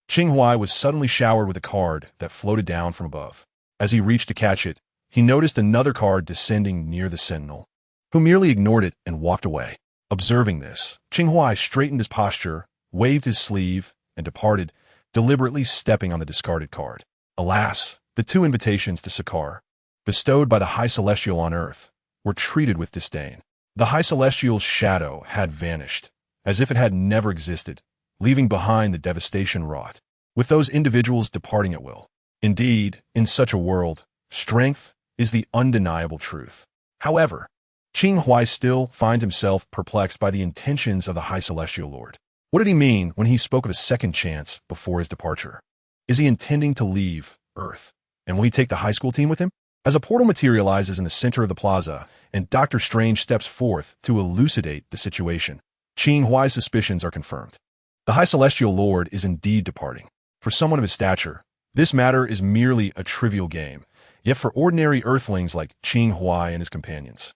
A: Qing Huai was suddenly showered with a card that floated down from above. As he reached to catch it, he noticed another card descending near the Sentinel, who merely ignored it and walked away. Observing this, Qing Huai straightened his posture, waved his sleeve, and departed, deliberately stepping on the discarded card. Alas, the two invitations to Sakaar, bestowed by the High Celestial on Earth, were treated with disdain. The High Celestial's shadow had vanished, as if it had never existed, leaving behind the devastation wrought, with those individuals departing at will. Indeed, in such a world, strength is the undeniable truth. However, Qing Huai still finds himself perplexed by the intentions of the High Celestial Lord. What did he mean when he spoke of a second chance before his departure? Is he intending to leave Earth? And will he take the high school team with him? As a portal materializes in the center of the plaza, and Dr. Strange steps forth to elucidate the situation, Qing Huai's suspicions are confirmed. The High Celestial Lord is indeed departing. For someone of his stature, this matter is merely a trivial game, yet for ordinary earthlings like Qing Huai and his companions,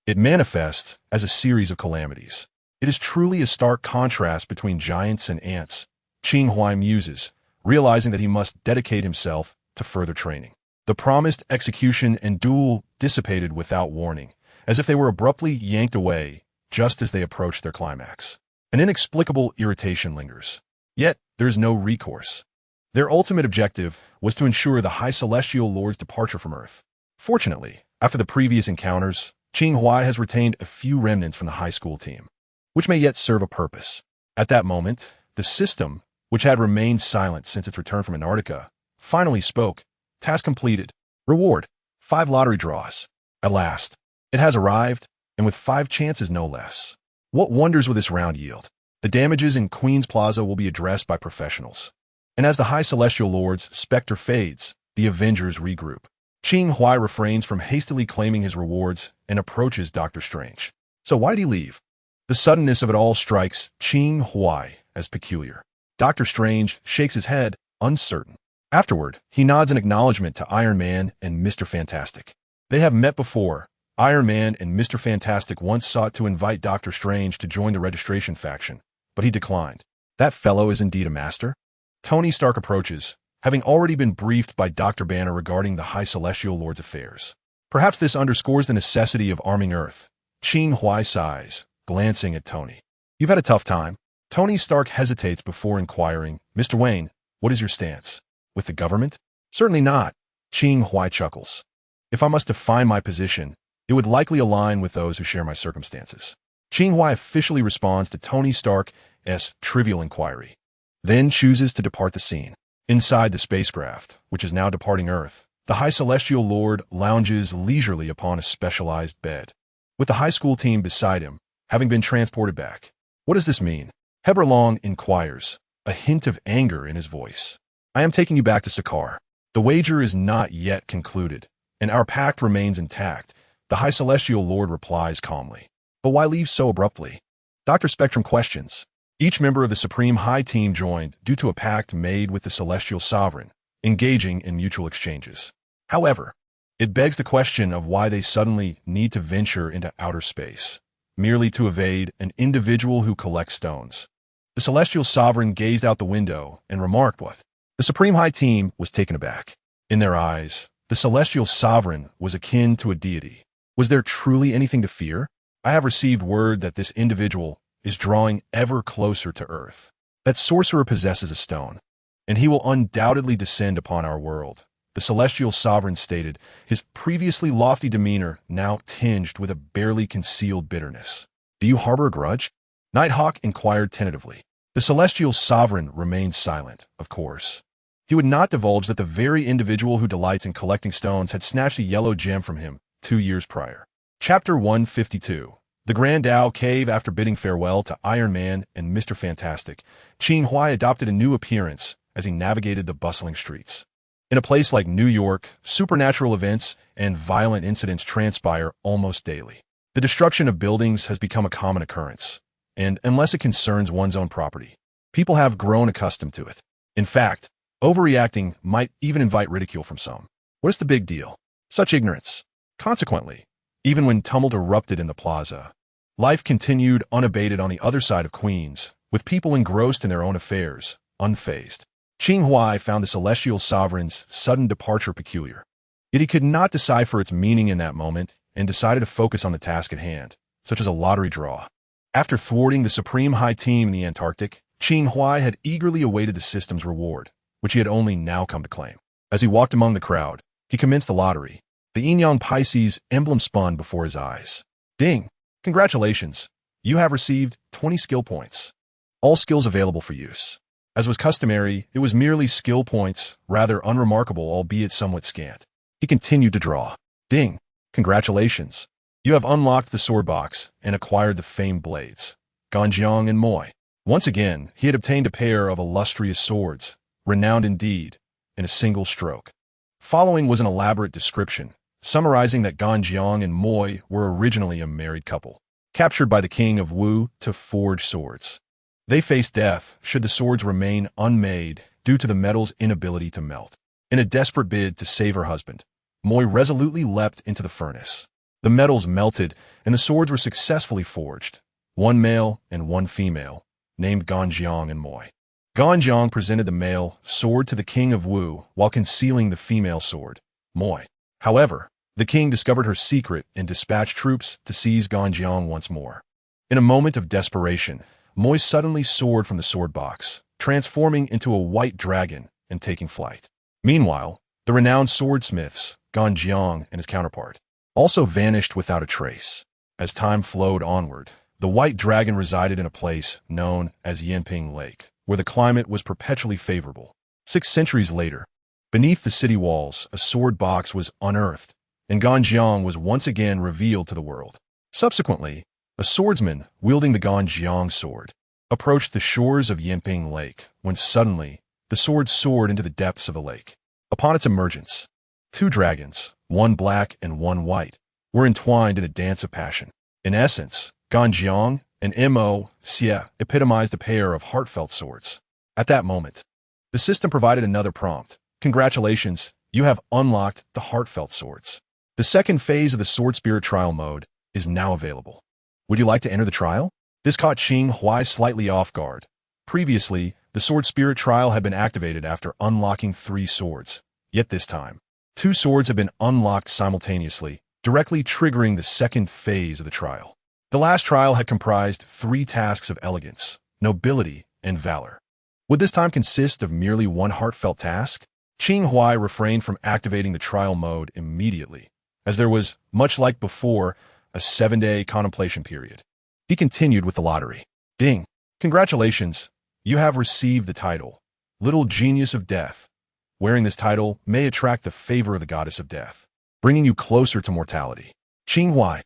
A: it manifests as a series of calamities. It is truly a stark contrast between giants and ants, Qing Huai muses, realizing that he must dedicate himself to further training. The promised execution and duel dissipated without warning, as if they were abruptly yanked away just as they approached their climax. An inexplicable irritation lingers. Yet, there is no recourse. Their ultimate objective was to ensure the High Celestial Lord's departure from Earth. Fortunately, after the previous encounters, Qing Huai has retained a few remnants from the high school team, which may yet serve a purpose. At that moment, the system, which had remained silent since its return from Antarctica, finally spoke. Task completed. Reward: 5 lottery draws. At last, it has arrived, and with 5 chances no less. What wonders will this round yield? The damages in Queen's Plaza will be addressed by professionals. And as the High Celestial Lord's specter fades, the Avengers regroup. Qing Huai refrains from hastily claiming his rewards and approaches Dr. Strange. So why'd he leave? The suddenness of it all strikes Qing Huai as peculiar. Dr. Strange shakes his head, uncertain. Afterward, he nods in acknowledgement to Iron Man and Mr. Fantastic. They have met before. Iron Man and Mr. Fantastic once sought to invite Dr. Strange to join the registration faction, but he declined. That fellow is indeed a master. Tony Stark approaches, having already been briefed by Dr. Banner regarding the High Celestial Lord's affairs. Perhaps this underscores the necessity of arming Earth. Qing Huai sighs, glancing at Tony. You've had a tough time. Tony Stark hesitates before inquiring, Mr. Wayne, what is your stance? With the government? Certainly not. Qing Huai chuckles. If I must define my position, it would likely align with those who share my circumstances. Qing Huai officially responds to Tony Stark's trivial inquiry, then chooses to depart the scene. Inside the spacecraft, which is now departing Earth, the High Celestial Lord lounges leisurely upon a specialized bed, with the high school team beside him, having been transported back. What does this mean? Heberlong inquires, a hint of anger in his voice. I am taking you back to Sakaar. The wager is not yet concluded, and our pact remains intact, the High Celestial Lord replies calmly. But why leave so abruptly? Dr. Spectrum questions. Each member of the Supreme High Team joined due to a pact made with the Celestial Sovereign, engaging in mutual exchanges. However, it begs the question of why they suddenly need to venture into outer space, merely to evade an individual who collects stones. The Celestial Sovereign gazed out the window and remarked what? The Supreme High Team was taken aback. In their eyes, the Celestial Sovereign was akin to a deity. Was there truly anything to fear? I have received word that this individual is drawing ever closer to Earth. That sorcerer possesses a stone, and he will undoubtedly descend upon our world, the Celestial Sovereign stated, his previously lofty demeanor now tinged with a barely concealed bitterness. Do you harbor a grudge? Nighthawk inquired tentatively. The Celestial Sovereign remained silent, of course. He would not divulge that the very individual who delights in collecting stones had snatched a yellow gem from him 2 years prior. Chapter 152. The Grand Dao Cave. After bidding farewell to Iron Man and Mr. Fantastic, Qing Huai adopted a new appearance as he navigated the bustling streets. In a place like New York, supernatural events and violent incidents transpire almost daily. The destruction of buildings has become a common occurrence, and unless it concerns one's own property, people have grown accustomed to it. In fact, overreacting might even invite ridicule from some. What is the big deal? Such ignorance. Consequently, even when tumult erupted in the plaza, life continued unabated on the other side of Queens, with people engrossed in their own affairs, unfazed. Qing Huai found the Celestial Sovereign's sudden departure peculiar. Yet he could not decipher its meaning in that moment and decided to focus on the task at hand, such as a lottery draw. After thwarting the Supreme High Team in the Antarctic, Qing Huai had eagerly awaited the system's reward, which he had only now come to claim. As he walked among the crowd, he commenced the lottery. The Yin-Yang Pisces emblem spun before his eyes. Ding! Congratulations! You have received 20 skill points. All skills available for use. As was customary, it was merely skill points, rather unremarkable albeit somewhat scant. He continued to draw. Ding! Congratulations! You have unlocked the sword box and acquired the famed blades, Ganjiang and Moi. Once again, he had obtained a pair of illustrious swords, renowned indeed, in a single stroke. Following was an elaborate description, summarizing that Ganjiang and Moi were originally a married couple, captured by the king of Wu to forge swords. They faced death should the swords remain unmade due to the metal's inability to melt. In a desperate bid to save her husband, Moi resolutely leapt into the furnace. The metals melted, and the swords were successfully forged, one male and one female, named Ganjiang and Moi. Ganjiang presented the male sword to the king of Wu while concealing the female sword, Moi. However, the king discovered her secret and dispatched troops to seize Ganjiang once more. In a moment of desperation, Moi suddenly soared from the sword box, transforming into a white dragon and taking flight. Meanwhile, the renowned swordsmiths, Ganjiang and his counterpart, also vanished without a trace. As time flowed onward, the white dragon resided in a place known as Yanping Lake, where the climate was perpetually favorable. 6 centuries later, beneath the city walls, a sword box was unearthed, and Ganjiang was once again revealed to the world. Subsequently, a swordsman wielding the Ganjiang sword approached the shores of Yanping Lake when suddenly the sword soared into the depths of the lake. Upon its emergence, 2 dragons, one black and one white, were entwined in a dance of passion. In essence, Ganjiang and Mo Xie epitomized a pair of heartfelt swords. At that moment, the system provided another prompt. Congratulations, you have unlocked the heartfelt swords. The second phase of the Sword Spirit trial mode is now available. Would you like to enter the trial? This caught Qing Huai slightly off guard. Previously, the Sword Spirit trial had been activated after unlocking 3 swords. Yet this time, 2 swords have been unlocked simultaneously, directly triggering the second phase of the trial. The last trial had comprised 3 tasks of elegance, nobility, and valor. Would this time consist of merely one heartfelt task? Qing Huai refrained from activating the trial mode immediately, as there was, much like before, a 7-day contemplation period. He continued with the lottery. Ding! Congratulations! You have received the title, Little Genius of Death. Wearing this title may attract the favor of the goddess of death, bringing you closer to mortality. Qing Huai.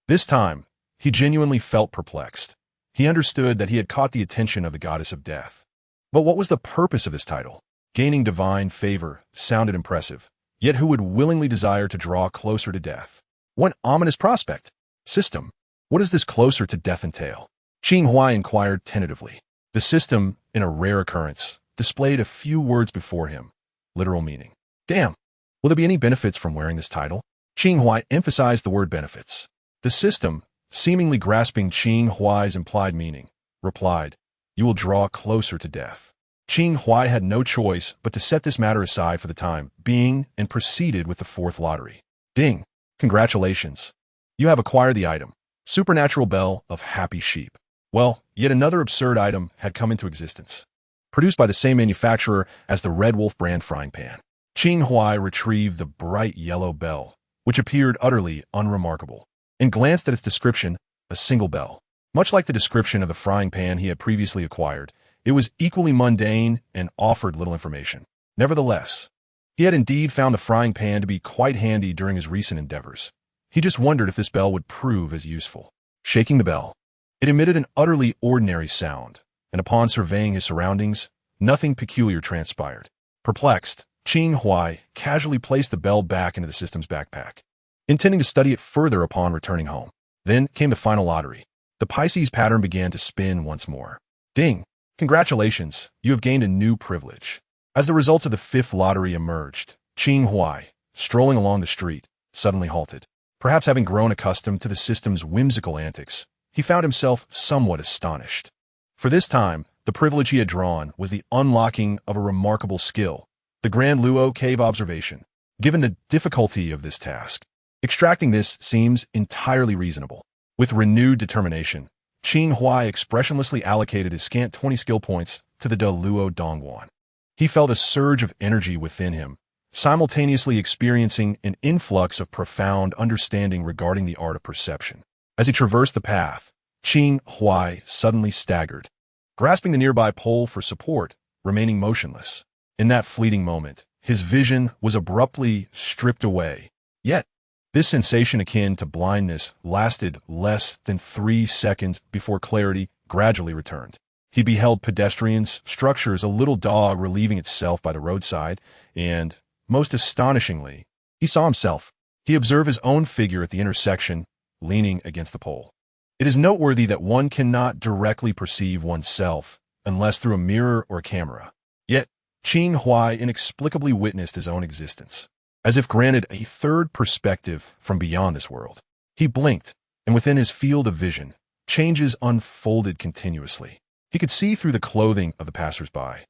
A: This time, he genuinely felt perplexed. He understood that he had caught the attention of the goddess of death. But what was the purpose of this title? Gaining divine favor sounded impressive, yet who would willingly desire to draw closer to death? What ominous prospect. System. What does this closer to death entail? Qing Huai inquired tentatively. The system, in a rare occurrence, displayed a few words before him. Literal meaning. Damn. Will there be any benefits from wearing this title? Qing Huai emphasized the word benefits. The system, seemingly grasping Qing Huai's implied meaning, replied, "You will draw closer to death." Qing Huai had no choice but to set this matter aside for the time being and proceeded with the fourth lottery. Ding! Congratulations. You have acquired the item. Supernatural Bell of Happy Sheep. Well, yet another absurd item had come into existence. Produced by the same manufacturer as the Red Wolf brand frying pan. Qing Huai retrieved the bright yellow bell, which appeared utterly unremarkable, and glanced at its description, a single bell. Much like the description of the frying pan he had previously acquired, it was equally mundane and offered little information. Nevertheless, he had indeed found the frying pan to be quite handy during his recent endeavors. He just wondered if this bell would prove as useful. Shaking the bell, it emitted an utterly ordinary sound, and upon surveying his surroundings, nothing peculiar transpired. Perplexed, Qing Huai casually placed the bell back into the system's backpack, intending to study it further upon returning home. Then came the final lottery. The Pisces pattern began to spin once more. Ding! Congratulations, you have gained a new privilege. As the results of the fifth lottery emerged, Qing Huai, strolling along the street, suddenly halted. Perhaps having grown accustomed to the system's whimsical antics, he found himself somewhat astonished. For this time, the privilege he had drawn was the unlocking of a remarkable skill, the Grand Luo Cave Observation. Given the difficulty of this task, extracting this seems entirely reasonable. With renewed determination, Qing Huai expressionlessly allocated his scant 20 skill points to the De Luo Dongguan. He felt a surge of energy within him, simultaneously experiencing an influx of profound understanding regarding the art of perception. As he traversed the path, Qing Huai suddenly staggered, grasping the nearby pole for support, remaining motionless. In that fleeting moment, his vision was abruptly stripped away. Yet, this sensation akin to blindness lasted less than 3 seconds before clarity gradually returned. He beheld pedestrians, structures, a little dog relieving itself by the roadside, and, most astonishingly, he saw himself. He observed his own figure at the intersection, leaning against the pole. It is noteworthy that one cannot directly perceive oneself unless through a mirror or a camera. Yet, Qing Huai inexplicably witnessed his own existence, as if granted a third perspective from beyond this world. He blinked, and within his field of vision, changes unfolded continuously. He could see through the clothing of the passers-by,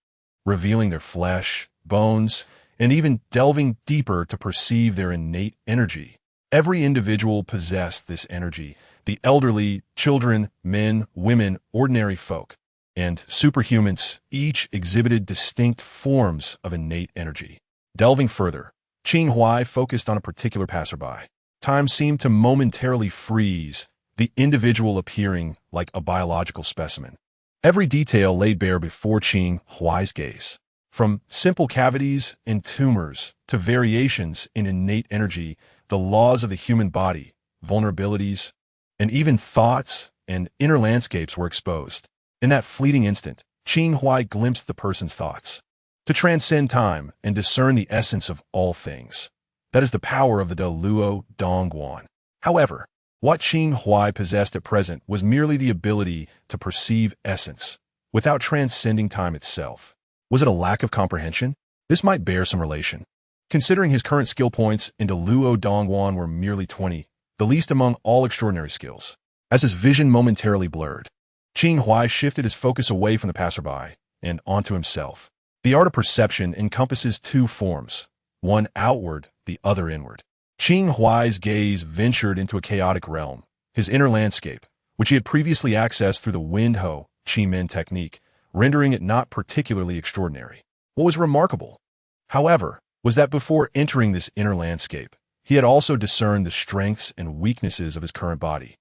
A: revealing their flesh, bones, and even delving deeper to perceive their innate energy. Every individual possessed this energy, the elderly, children, men, women, ordinary folk, and superhumans each exhibited distinct forms of innate energy. Delving further, Qing Huai focused on a particular passerby. Time seemed to momentarily freeze, the individual appearing like a biological specimen. Every detail laid bare before Qing Huai's gaze. From simple cavities and tumors to variations in innate energy, the laws of the human body, vulnerabilities, and even thoughts and inner landscapes were exposed. In that fleeting instant, Qing Huai glimpsed the person's thoughts. To transcend time and discern the essence of all things. That is the power of the De Luo Dongguan. However, what Qing Huai possessed at present was merely the ability to perceive essence, without transcending time itself. Was it a lack of comprehension? This might bear some relation. Considering his current skill points in De Luo Dongguan were merely 20, the least among all extraordinary skills. As his vision momentarily blurred, Qing Huai shifted his focus away from the passerby and onto himself. The art of perception encompasses two forms, one outward, the other inward. Qing Huai's gaze ventured into a chaotic realm, his inner landscape, which he had previously accessed through the Wind-Ho Qi Men technique, rendering it not particularly extraordinary. What was remarkable, however, was that before entering this inner landscape, he had also discerned the strengths and weaknesses of his current body,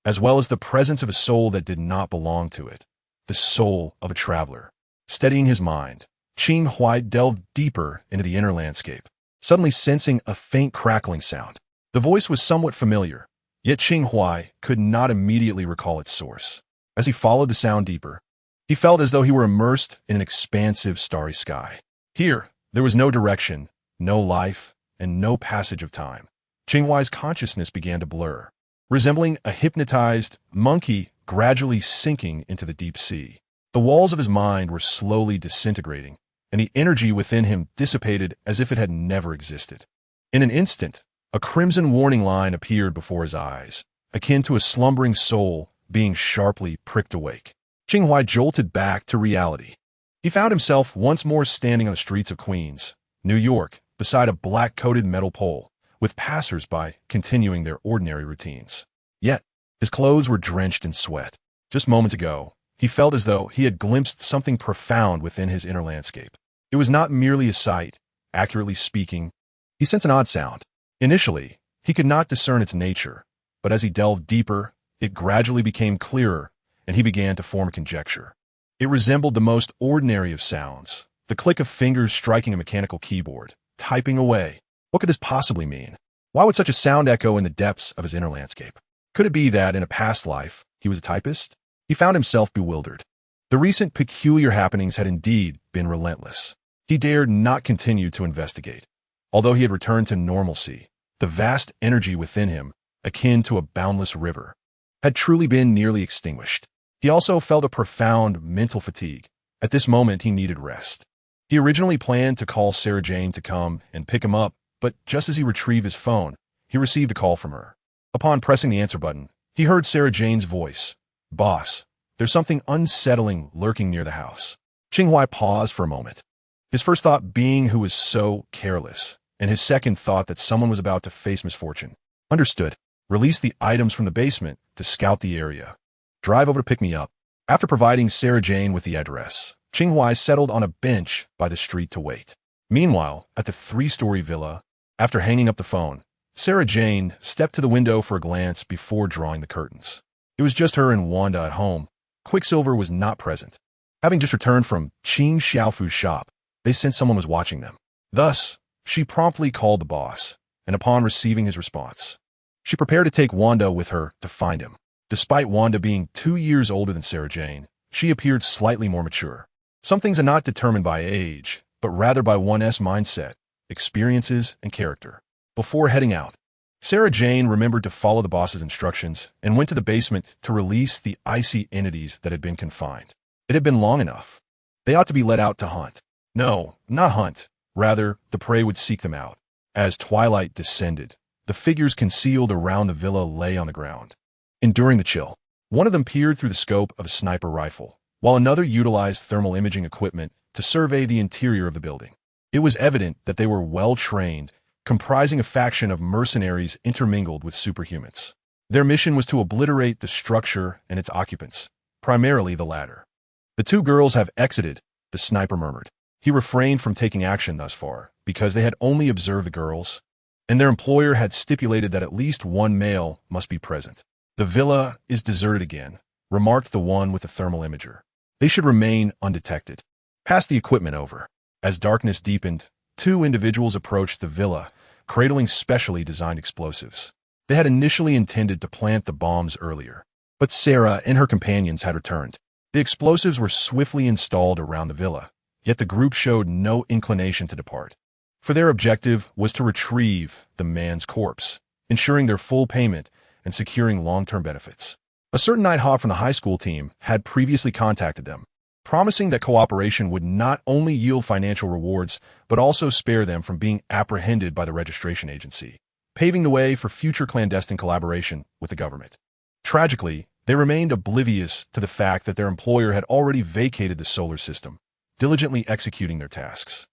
A: as well as the presence of a soul that did not belong to it, the soul of a traveler. Steadying his mind, Qing Huai delved deeper into the inner landscape, suddenly sensing a faint crackling sound. The voice was somewhat familiar, yet Qing Huai could not immediately recall its source. As he followed the sound deeper, he felt as though he were immersed in an expansive starry sky. Here, there was no direction, no life, and no passage of time. Qing Huai's consciousness began to blur, resembling a hypnotized monkey gradually sinking into the deep sea. The walls of his mind were slowly disintegrating, and the energy within him dissipated as if it had never existed. In an instant, a crimson warning line appeared before his eyes, akin to a slumbering soul being sharply pricked awake. Qing Huai jolted back to reality. He found himself once more standing on the streets of Queens, New York, beside a black-coated metal pole, with passers-by continuing their ordinary routines. Yet, his clothes were drenched in sweat. Just moments ago, he felt as though he had glimpsed something profound within his inner landscape. It was not merely a sight. Accurately speaking, he sensed an odd sound. Initially, he could not discern its nature, but as he delved deeper, it gradually became clearer, and he began to form a conjecture. It resembled the most ordinary of sounds, the click of fingers striking a mechanical keyboard, typing away. What could this possibly mean? Why would such a sound echo in the depths of his inner landscape? Could it be that in a past life, he was a typist? He found himself bewildered. The recent peculiar happenings had indeed been relentless. He dared not continue to investigate. Although he had returned to normalcy, the vast energy within him, akin to a boundless river, had truly been nearly extinguished. He also felt a profound mental fatigue. At this moment, he needed rest. He originally planned to call Sarah Jane to come and pick him up, but just as he retrieved his phone, he received a call from her. Upon pressing the answer button, he heard Sarah Jane's voice. "Boss, there's something unsettling lurking near the house." Qing Huai paused for a moment, his first thought being who was so careless, and his second thought that someone was about to face misfortune. Understood. Release the items from the basement to scout the area. Drive over to pick me up. After providing Sarah Jane with the address, Qing Huai settled on a bench by the street to wait. Meanwhile, at the 3-story villa, after hanging up the phone, Sarah Jane stepped to the window for a glance before drawing the curtains. It was just her and Wanda at home. Quicksilver was not present. Having just returned from Qing Xiaofu's shop, they sensed someone was watching them. Thus, she promptly called the boss, and upon receiving his response, she prepared to take Wanda with her to find him. Despite Wanda being 2 years older than Sarah Jane, she appeared slightly more mature. Some things are not determined by age, but rather by one's mindset, experiences, and character. Before heading out, Sarah Jane remembered to follow the boss's instructions and went to the basement to release the icy entities that had been confined. It had been long enough. They ought to be let out to hunt. No, not hunt. Rather, the prey would seek them out. As twilight descended, the figures concealed around the villa lay on the ground. Enduring the chill, one of them peered through the scope of a sniper rifle, while another utilized thermal imaging equipment to survey the interior of the building. It was evident that they were well-trained, comprising a faction of mercenaries intermingled with superhumans. Their mission was to obliterate the structure and its occupants, primarily the latter. "The 2 girls have exited," the sniper murmured. He refrained from taking action thus far, because they had only observed the girls, and their employer had stipulated that at least one male must be present. "The villa is deserted again," remarked the one with the thermal imager. "They should remain undetected. Pass the equipment over." As darkness deepened, 2 individuals approached the villa, cradling specially designed explosives. They had initially intended to plant the bombs earlier, but Sarah and her companions had returned. The explosives were swiftly installed around the villa, yet the group showed no inclination to depart. For their objective was to retrieve the man's corpse, ensuring their full payment and securing long-term benefits. A certain Nighthawk from the high school team had previously contacted them, promising that cooperation would not only yield financial rewards, but also spare them from being apprehended by the registration agency, paving the way for future clandestine collaboration with the government. Tragically, they remained oblivious to the fact that their employer had already vacated the solar system, diligently executing their tasks.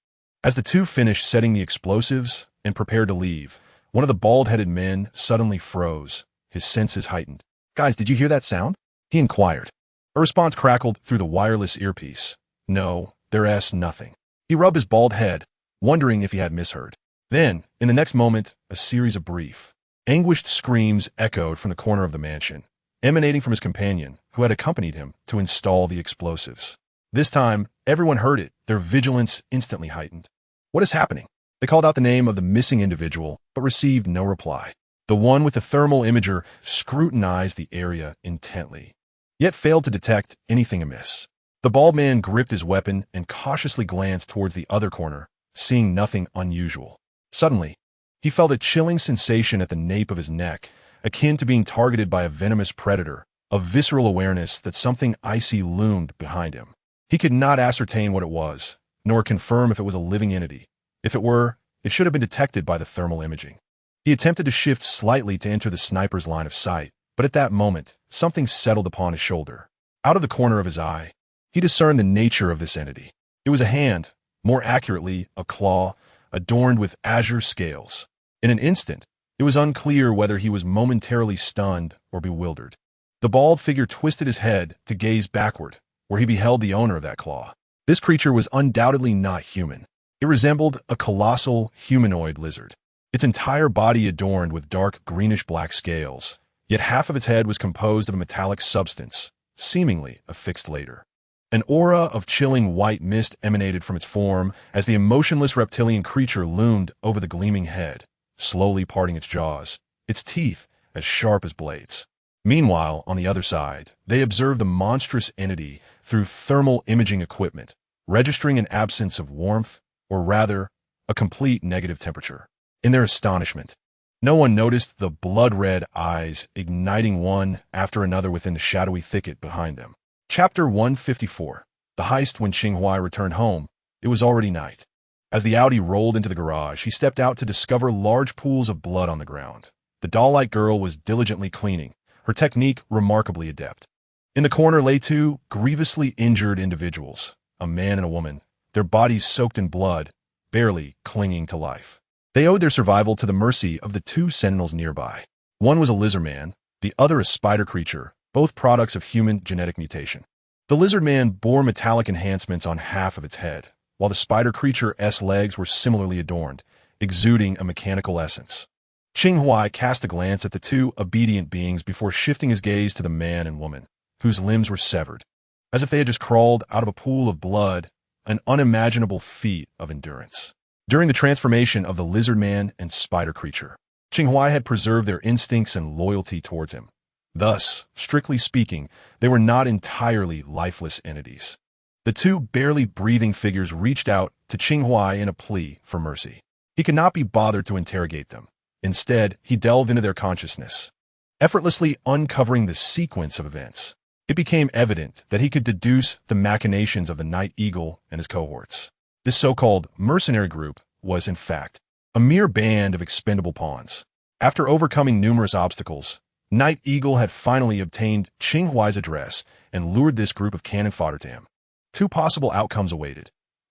A: As the 2 finished setting the explosives and prepared to leave, one of the bald-headed men suddenly froze, his senses heightened. "Guys, did you hear that sound?" he inquired. A response crackled through the wireless earpiece. "No, there's nothing." He rubbed his bald head, wondering if he had misheard. Then, in the next moment, a series of brief, anguished screams echoed from the corner of the mansion, emanating from his companion, who had accompanied him to install the explosives. This time, everyone heard it, their their vigilance instantly heightened. "What is happening?" They called out the name of the missing individual, but received no reply. The one with the thermal imager scrutinized the area intently, yet failed to detect anything amiss. The bald man gripped his weapon and cautiously glanced towards the other corner, seeing nothing unusual. Suddenly, he felt a chilling sensation at the nape of his neck, akin to being targeted by a venomous predator, a visceral awareness that something icy loomed behind him. He could not ascertain what it was, nor confirm if it was a living entity. If it were, it should have been detected by the thermal imaging. He attempted to shift slightly to enter the sniper's line of sight, but at that moment, something settled upon his shoulder. Out of the corner of his eye, he discerned the nature of this entity. It was a hand, more accurately, a claw, adorned with azure scales. In an instant, it was unclear whether he was momentarily stunned or bewildered. The bald figure twisted his head to gaze backward, where he beheld the owner of that claw. This creature was undoubtedly not human. It resembled a colossal humanoid lizard, its entire body adorned with dark greenish-black scales, yet half of its head was composed of a metallic substance, seemingly affixed later. An aura of chilling white mist emanated from its form as the emotionless reptilian creature loomed over the gleaming head, slowly parting its jaws, its teeth as sharp as blades. Meanwhile, on the other side, they observed the monstrous entity through thermal imaging equipment, registering an absence of warmth, or rather, a complete negative temperature. In their astonishment, no one noticed the blood-red eyes igniting one after another within the shadowy thicket behind them. Chapter 154. The Heist. When Qing Huai returned home, it was already night. As the Audi rolled into the garage, he stepped out to discover large pools of blood on the ground. The doll-like girl was diligently cleaning, her technique remarkably adept. In the corner lay two grievously injured individuals, a man and a woman, their bodies soaked in blood, barely clinging to life. They owed their survival to the mercy of the two sentinels nearby. One was a lizard man, the other a spider creature, both products of human genetic mutation. The lizard man bore metallic enhancements on half of its head, while the spider creature's legs were similarly adorned, exuding a mechanical essence. Qing Huai cast a glance at the two obedient beings before shifting his gaze to the man and woman, whose limbs were severed, as if they had just crawled out of a pool of blood, an unimaginable feat of endurance. During the transformation of the lizard man and spider creature, Qing Huai had preserved their instincts and loyalty towards him. Thus, strictly speaking, they were not entirely lifeless entities. The two barely breathing figures reached out to Qing Huai in a plea for mercy. He could not be bothered to interrogate them. Instead, he delved into their consciousness, effortlessly uncovering the sequence of events. It became evident that he could deduce the machinations of the Night Eagle and his cohorts. This so-called mercenary group was, in fact, a mere band of expendable pawns. After overcoming numerous obstacles, Night Eagle had finally obtained Qing Huai's address and lured this group of cannon fodder to him. Two possible outcomes awaited.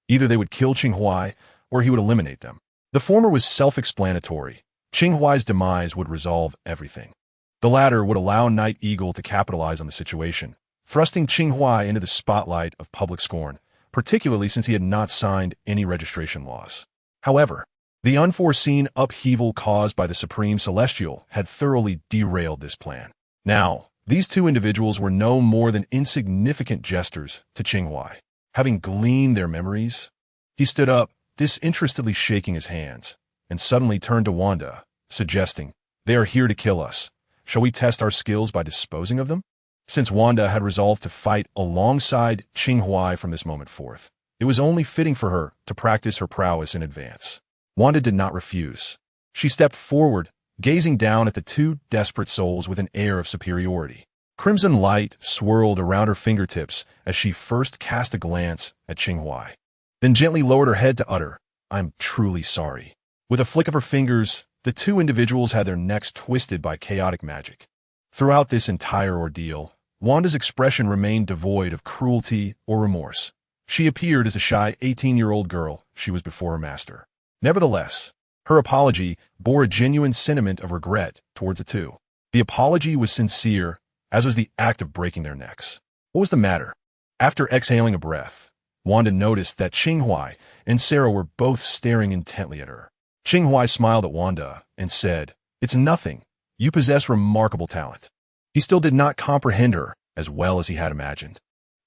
A: Either they would kill Qing Huai, or he would eliminate them. The former was self-explanatory. Qing Huai's demise would resolve everything. The latter would allow Night Eagle to capitalize on the situation, thrusting Qing Huai into the spotlight of public scorn, particularly since he had not signed any registration laws. However, the unforeseen upheaval caused by the Supreme Celestial had thoroughly derailed this plan. Now, these two individuals were no more than insignificant jesters to Qing Huai. Having gleaned their memories, he stood up, disinterestedly shaking his hands, and suddenly turned to Wanda, suggesting, "They are here to kill us. Shall we test our skills by disposing of them?" Since Wanda had resolved to fight alongside Qing Huai from this moment forth, it was only fitting for her to practice her prowess in advance. Wanda did not refuse. She stepped forward, gazing down at the two desperate souls with an air of superiority. Crimson light swirled around her fingertips as she first cast a glance at Qing Huai, then gently lowered her head to utter, "I'm truly sorry." With a flick of her fingers, the two individuals had their necks twisted by chaotic magic. Throughout this entire ordeal, Wanda's expression remained devoid of cruelty or remorse. She appeared as a shy 18-year-old girl she was before her master. Nevertheless, her apology bore a genuine sentiment of regret towards the two. The apology was sincere, as was the act of breaking their necks. What was the matter? After exhaling a breath, Wanda noticed that Qing Huai and Sarah were both staring intently at her. Qing Huai smiled at Wanda and said, "It's nothing. You possess remarkable talent." He still did not comprehend her as well as he had imagined.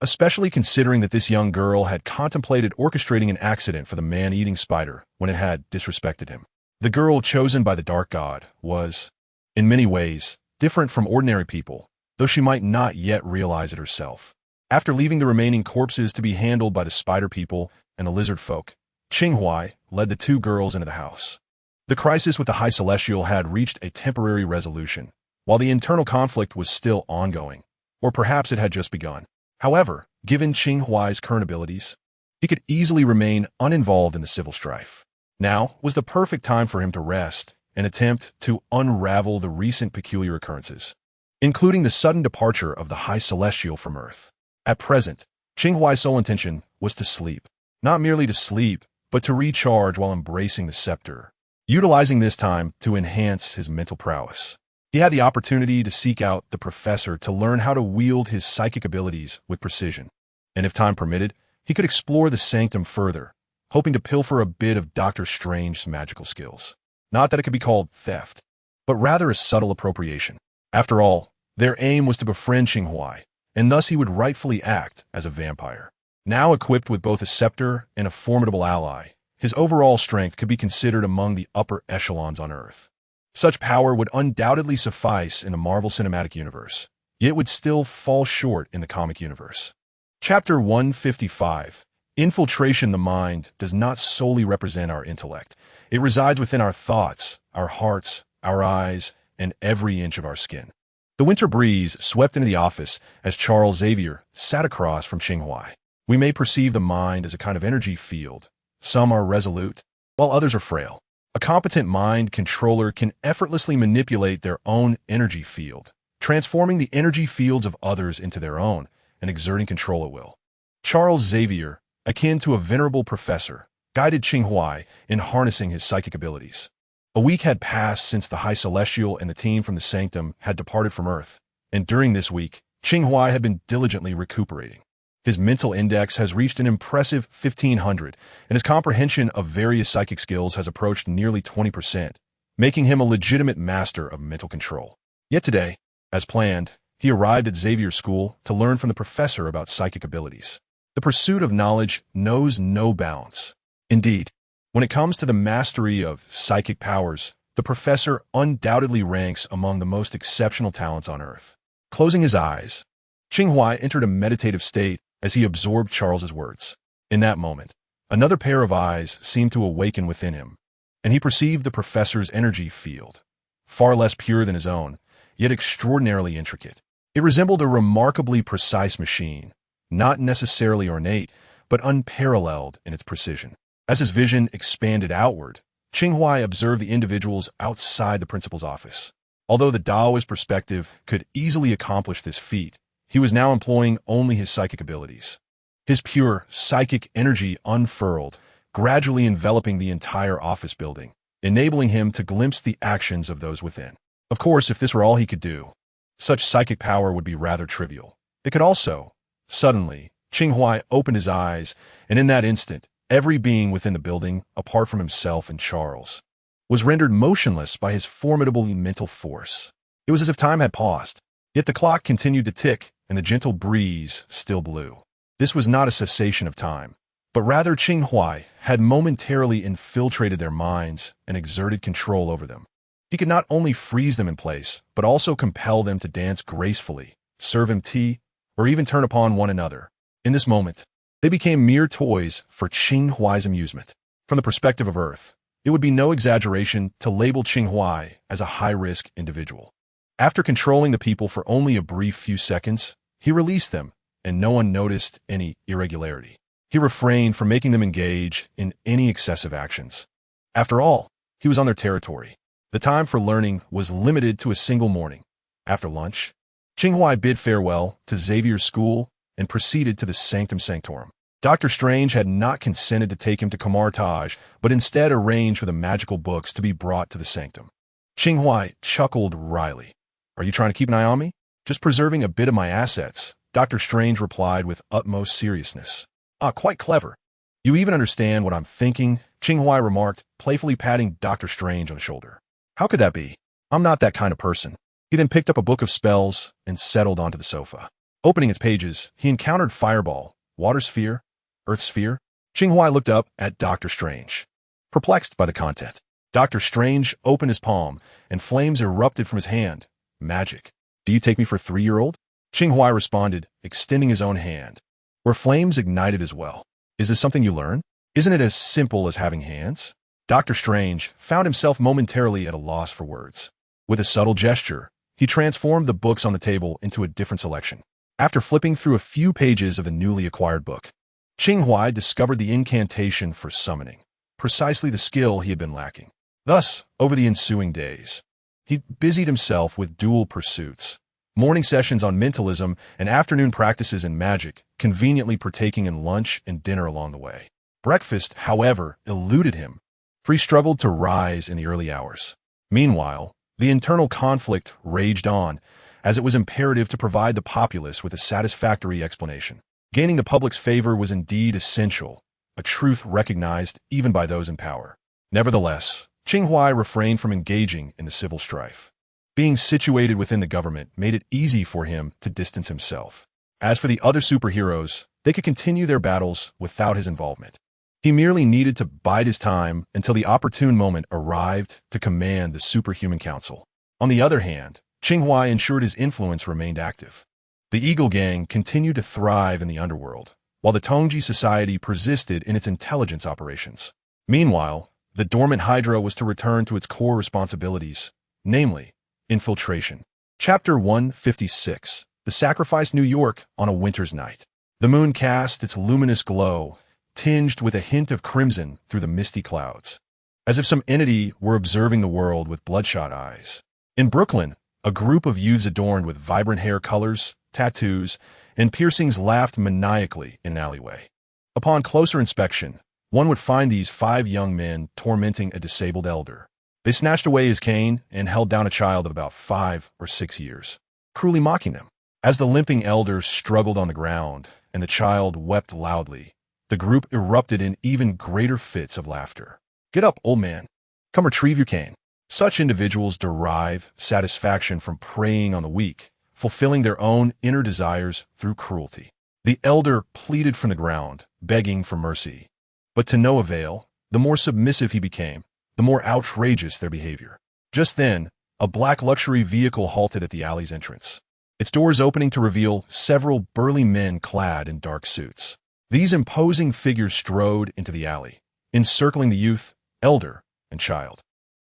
A: especially considering that this young girl had contemplated orchestrating an accident for the man-eating spider when it had disrespected him. The girl chosen by the dark god was, in many ways, different from ordinary people, though she might not yet realize it herself. After leaving the remaining corpses to be handled by the spider people and the lizard folk, Qing Huai led the two girls into the house. The crisis with the High Celestial had reached a temporary resolution, while the internal conflict was still ongoing, or perhaps it had just begun. However, given Qing Huai's current abilities, he could easily remain uninvolved in the civil strife. Now was the perfect time for him to rest and attempt to unravel the recent peculiar occurrences, including the sudden departure of the High Celestial from Earth. At present, Qing Huai's sole intention was to sleep. Not merely to sleep, but to recharge while embracing the scepter, utilizing this time to enhance his mental prowess. He had the opportunity to seek out the professor to learn how to wield his psychic abilities with precision, and if time permitted, he could explore the sanctum further, hoping to pilfer a bit of Dr. Strange's magical skills. Not that it could be called theft, but rather a subtle appropriation. After all, their aim was to befriend Qing Huai, and thus he would rightfully act as a vampire. Now equipped with both a scepter and a formidable ally, his overall strength could be considered among the upper echelons on Earth. Such power would undoubtedly suffice in the Marvel Cinematic Universe, yet would still fall short in the comic universe. Chapter 155. Infiltration. The mind does not solely represent our intellect. It resides within our thoughts, our hearts, our eyes, and every inch of our skin. The winter breeze swept into the office as Charles Xavier sat across from Qing Huai. We may perceive the mind as a kind of energy field. Some are resolute, while others are frail. A competent mind controller can effortlessly manipulate their own energy field, transforming the energy fields of others into their own and exerting control at will. Charles Xavier, akin to a venerable professor, guided Qing Huai in harnessing his psychic abilities. A week had passed since the High Celestial and the team from the Sanctum had departed from Earth, and during this week, Qing Huai had been diligently recuperating. His mental index has reached an impressive 1,500, and his comprehension of various psychic skills has approached nearly 20%, making him a legitimate master of mental control. Yet today, as planned, he arrived at Xavier's school to learn from the professor about psychic abilities. The pursuit of knowledge knows no bounds. Indeed, when it comes to the mastery of psychic powers, the professor undoubtedly ranks among the most exceptional talents on Earth. Closing his eyes, Qing Huai entered a meditative state as he absorbed Charles's words. In that moment, another pair of eyes seemed to awaken within him, and he perceived the professor's energy field, far less pure than his own, yet extraordinarily intricate. It resembled a remarkably precise machine, not necessarily ornate, but unparalleled in its precision. As his vision expanded outward, Qing Huai observed the individuals outside the principal's office. Although the Daoist perspective could easily accomplish this feat, he was now employing only his psychic abilities. His pure psychic energy unfurled, gradually enveloping the entire office building, enabling him to glimpse the actions of those within. Of course, if this were all he could do, such psychic power would be rather trivial. It could also, suddenly, Qing Huai opened his eyes, and in that instant, every being within the building, apart from himself and Charles, was rendered motionless by his formidable mental force. It was as if time had paused, yet the clock continued to tick, and the gentle breeze still blew. This was not a cessation of time, but rather Qing Huai had momentarily infiltrated their minds and exerted control over them. He could not only freeze them in place, but also compel them to dance gracefully, serve him tea, or even turn upon one another. In this moment, they became mere toys for Qing Huai's amusement. From the perspective of Earth, it would be no exaggeration to label Qing Huai as a high-risk individual. After controlling the people for only a brief few seconds, he released them, and no one noticed any irregularity. He refrained from making them engage in any excessive actions. After all, he was on their territory. The time for learning was limited to a single morning. After lunch, Qing Huai bid farewell to Xavier's school and proceeded to the Sanctum Sanctorum. Dr. Strange had not consented to take him to Camartage, but instead arranged for the magical books to be brought to the Sanctum. Qing Huai chuckled wryly. "Are you trying to keep an eye on me?" "Just preserving a bit of my assets," Dr. Strange replied with utmost seriousness. "Ah, quite clever. You even understand what I'm thinking," Qing Huai remarked, playfully patting Dr. Strange on the shoulder. "How could that be? I'm not that kind of person." He then picked up a book of spells and settled onto the sofa. Opening its pages, he encountered Fireball, Water Sphere, Earth Sphere. Qing Huai looked up at Dr. Strange, perplexed by the content. Dr. Strange opened his palm, and flames erupted from his hand. Magic. Do you take me for a 3-year-old? Qing Huai responded, extending his own hand, where flames ignited as well. Is this something you learn? Isn't it as simple as having hands? Dr. Strange found himself momentarily at a loss for words. With a subtle gesture, he transformed the books on the table into a different selection. After flipping through a few pages of the newly acquired book, Qing Huai discovered the incantation for summoning, precisely the skill he had been lacking. Thus, over the ensuing days, he busied himself with dual pursuits, morning sessions on mentalism and afternoon practices in magic, conveniently partaking in lunch and dinner along the way. Breakfast, however, eluded him, for he struggled to rise in the early hours. Meanwhile, the internal conflict raged on, as it was imperative to provide the populace with a satisfactory explanation. Gaining the public's favor was indeed essential, a truth recognized even by those in power. Nevertheless, Qing Huai refrained from engaging in the civil strife. Being situated within the government made it easy for him to distance himself. As for the other superheroes, they could continue their battles without his involvement. He merely needed to bide his time until the opportune moment arrived to command the Superhuman Council. On the other hand, Qing Huai ensured his influence remained active. The Eagle Gang continued to thrive in the underworld, while the Tongji Society persisted in its intelligence operations. Meanwhile, the dormant Hydra was to return to its core responsibilities, namely, infiltration. Chapter 156. The Sacrifice, New York, on a winter's night. The moon cast its luminous glow, tinged with a hint of crimson through the misty clouds, as if some entity were observing the world with bloodshot eyes. In Brooklyn, a group of youths adorned with vibrant hair colors, tattoos, and piercings laughed maniacally in an alleyway. Upon closer inspection, one would find these 5 young men tormenting a disabled elder. They snatched away his cane and held down a child of about 5 or 6 years, cruelly mocking them. As the limping elder struggled on the ground and the child wept loudly, the group erupted in even greater fits of laughter. Get up, old man. Come retrieve your cane. Such individuals derive satisfaction from preying on the weak, fulfilling their own inner desires through cruelty. The elder pleaded from the ground, begging for mercy. But to no avail. The more submissive he became, the more outrageous their behavior. Just then, a black luxury vehicle halted at the alley's entrance, its doors opening to reveal several burly men clad in dark suits. These imposing figures strode into the alley, encircling the youth, elder, and child.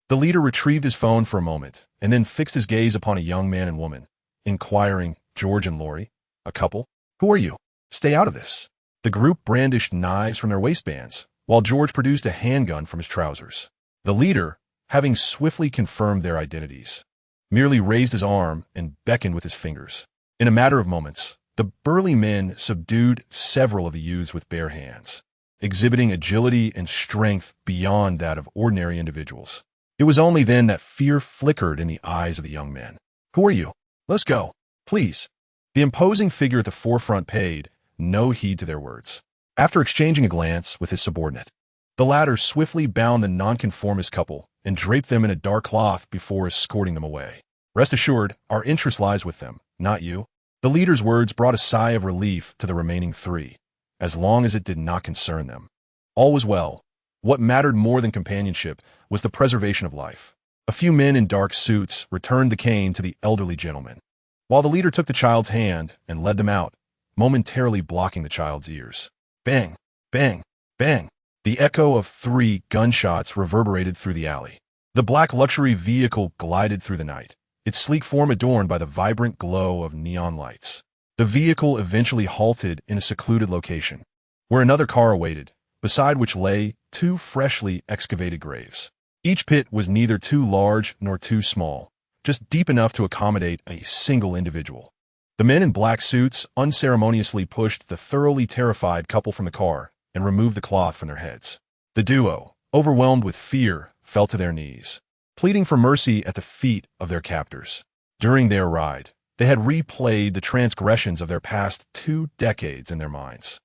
A: The leader retrieved his phone for a moment, and then fixed his gaze upon a young man and woman, inquiring, George and Lori, a couple? Who are you? Stay out of this. The group brandished knives from their waistbands, while George produced a handgun from his trousers. The leader, having swiftly confirmed their identities, merely raised his arm and beckoned with his fingers. In a matter of moments, the burly men subdued several of the youths with bare hands, exhibiting agility and strength beyond that of ordinary individuals. It was only then that fear flickered in the eyes of the young men. Who are you? Let's go, please. The imposing figure at the forefront paid no heed to their words. After exchanging a glance with his subordinate, the latter swiftly bound the nonconformist couple and draped them in a dark cloth before escorting them away. Rest assured, our interest lies with them, not you. The leader's words brought a sigh of relief to the remaining 3, as long as it did not concern them. All was well. What mattered more than companionship was the preservation of life. A few men in dark suits returned the cane to the elderly gentleman, while the leader took the child's hand and led them out, momentarily blocking the child's ears. Bang, bang, bang. The echo of 3 gunshots reverberated through the alley. The black luxury vehicle glided through the night, its sleek form adorned by the vibrant glow of neon lights. The vehicle eventually halted in a secluded location, where another car awaited, beside which lay 2 freshly excavated graves. Each pit was neither too large nor too small, just deep enough to accommodate a single individual. The men in black suits unceremoniously pushed the thoroughly terrified couple from the car and removed the cloth from their heads. The duo, overwhelmed with fear, fell to their knees, pleading for mercy at the feet of their captors. During their ride, they had replayed the transgressions of their past 2 decades in their minds,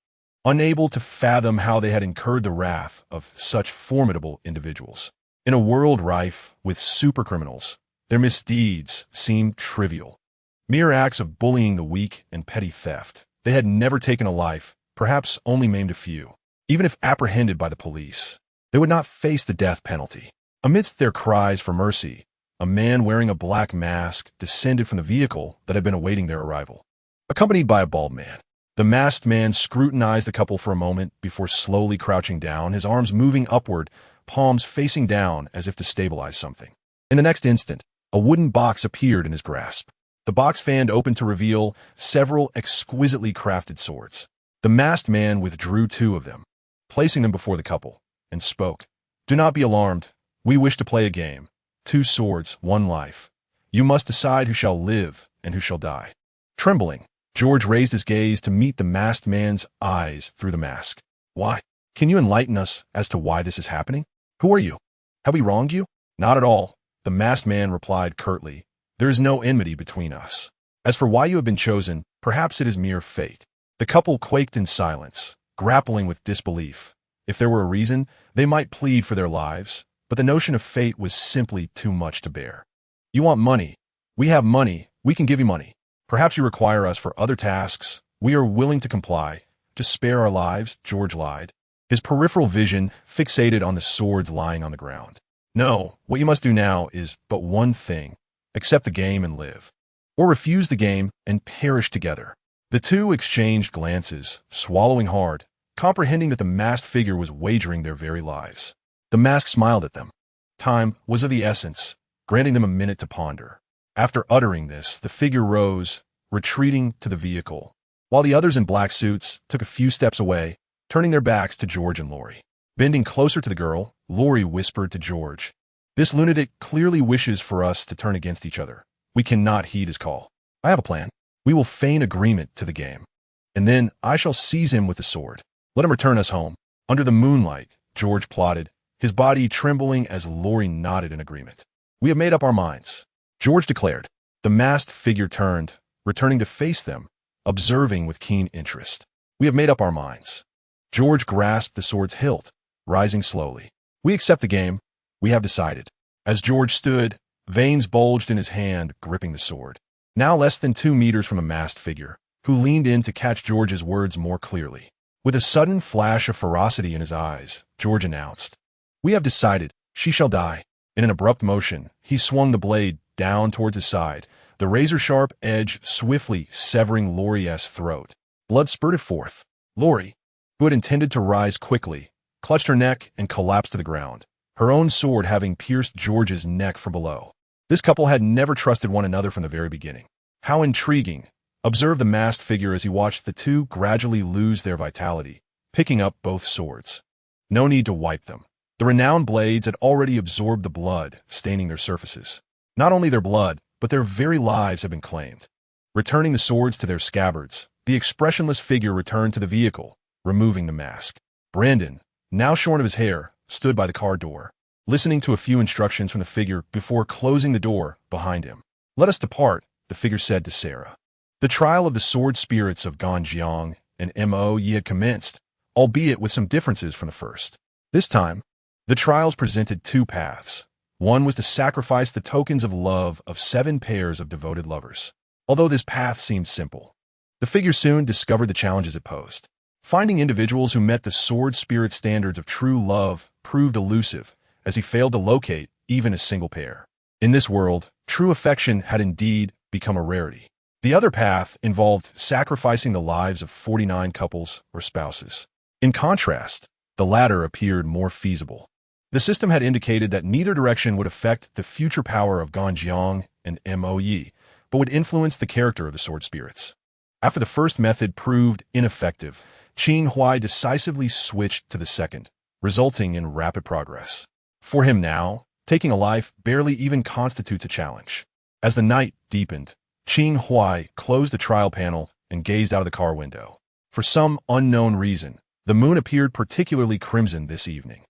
A: unable to fathom how they had incurred the wrath of such formidable individuals. In a world rife with supercriminals, their misdeeds seemed trivial. Mere acts of bullying the weak and petty theft. They had never taken a life, perhaps only maimed a few. Even if apprehended by the police, they would not face the death penalty. Amidst their cries for mercy, a man wearing a black mask descended from the vehicle that had been awaiting their arrival, accompanied by a bald man. The masked man scrutinized the couple for a moment before slowly crouching down, his arms moving upward, palms facing down as if to stabilize something. In the next instant, a wooden box appeared in his grasp. The box fanned open to reveal several exquisitely crafted swords. The masked man withdrew 2 of them, placing them before the couple, and spoke. "Do not be alarmed. We wish to play a game. 2 swords, 1 life. You must decide who shall live and who shall die." Trembling, George raised his gaze to meet the masked man's eyes through the mask. "Why? Can you enlighten us as to why this is happening? Who are you? Have we wronged you?" "Not at all," the masked man replied curtly. "There is no enmity between us. As for why you have been chosen, perhaps it is mere fate." The couple quaked in silence, grappling with disbelief. If there were a reason, they might plead for their lives, but the notion of fate was simply too much to bear. "You want money. We have money. We can give you money. Perhaps you require us for other tasks. We are willing to comply. Just spare our lives," George lied, his peripheral vision fixated on the swords lying on the ground. "No, what you must do now is but one thing. Accept the game and live. Or refuse the game and perish together." The 2 exchanged glances, swallowing hard, comprehending that the masked figure was wagering their very lives. The mask smiled at them. Time was of the essence, granting them a minute to ponder. After uttering this, the figure rose, retreating to the vehicle, while the others in black suits took a few steps away, turning their backs to George and Lori. Bending closer to the girl, Lori whispered to George, "This lunatic clearly wishes for us to turn against each other. We cannot heed his call. I have a plan. We will feign agreement to the game, and then I shall seize him with the sword. Let him return us home." Under the moonlight, George plotted, his body trembling as Lori nodded in agreement. "We have made up our minds," George declared. The masked figure turned, returning to face them, observing with keen interest. "We have made up our minds." George grasped the sword's hilt, rising slowly. "We accept the game. We have decided." As George stood, veins bulged in his hand, gripping the sword. Now less than 2 meters from a masked figure, who leaned in to catch George's words more clearly. With a sudden flash of ferocity in his eyes, George announced, "We have decided. She shall die." In an abrupt motion, he swung the blade down towards his side, the razor-sharp edge swiftly severing Lori's throat. Blood spurted forth. Lori, who had intended to rise quickly, clutched her neck and collapsed to the ground, her own sword having pierced George's neck from below. This couple had never trusted one another from the very beginning. How intriguing, observed the masked figure as he watched the 2 gradually lose their vitality, picking up both swords. No need to wipe them. The renowned blades had already absorbed the blood, staining their surfaces. Not only their blood, but their very lives had been claimed. Returning the swords to their scabbards, the expressionless figure returned to the vehicle, removing the mask. Brandon, now shorn of his hair, stood by the car door, listening to a few instructions from the figure before closing the door behind him. "Let us depart," the figure said to Sarah. The trial of the sword spirits of Ganjiang and Mo.Yi had commenced, albeit with some differences from the first. This time, the trials presented 2 paths. One was to sacrifice the tokens of love of 7 pairs of devoted lovers. Although this path seemed simple, the figure soon discovered the challenges it posed. Finding individuals who met the sword spirit standards of true love proved elusive, as he failed to locate even a single pair. In this world, true affection had indeed become a rarity. The other path involved sacrificing the lives of 49 couples or spouses. In contrast, the latter appeared more feasible. The system had indicated that neither direction would affect the future power of Ganjiang and Mo.Yi, but would influence the character of the sword spirits. After the first method proved ineffective, Qing Huai decisively switched to the second, resulting in rapid progress. For him now, taking a life barely even constitutes a challenge. As the night deepened, Qing Huai closed the trial panel and gazed out of the car window. For some unknown reason, the moon appeared particularly crimson this evening.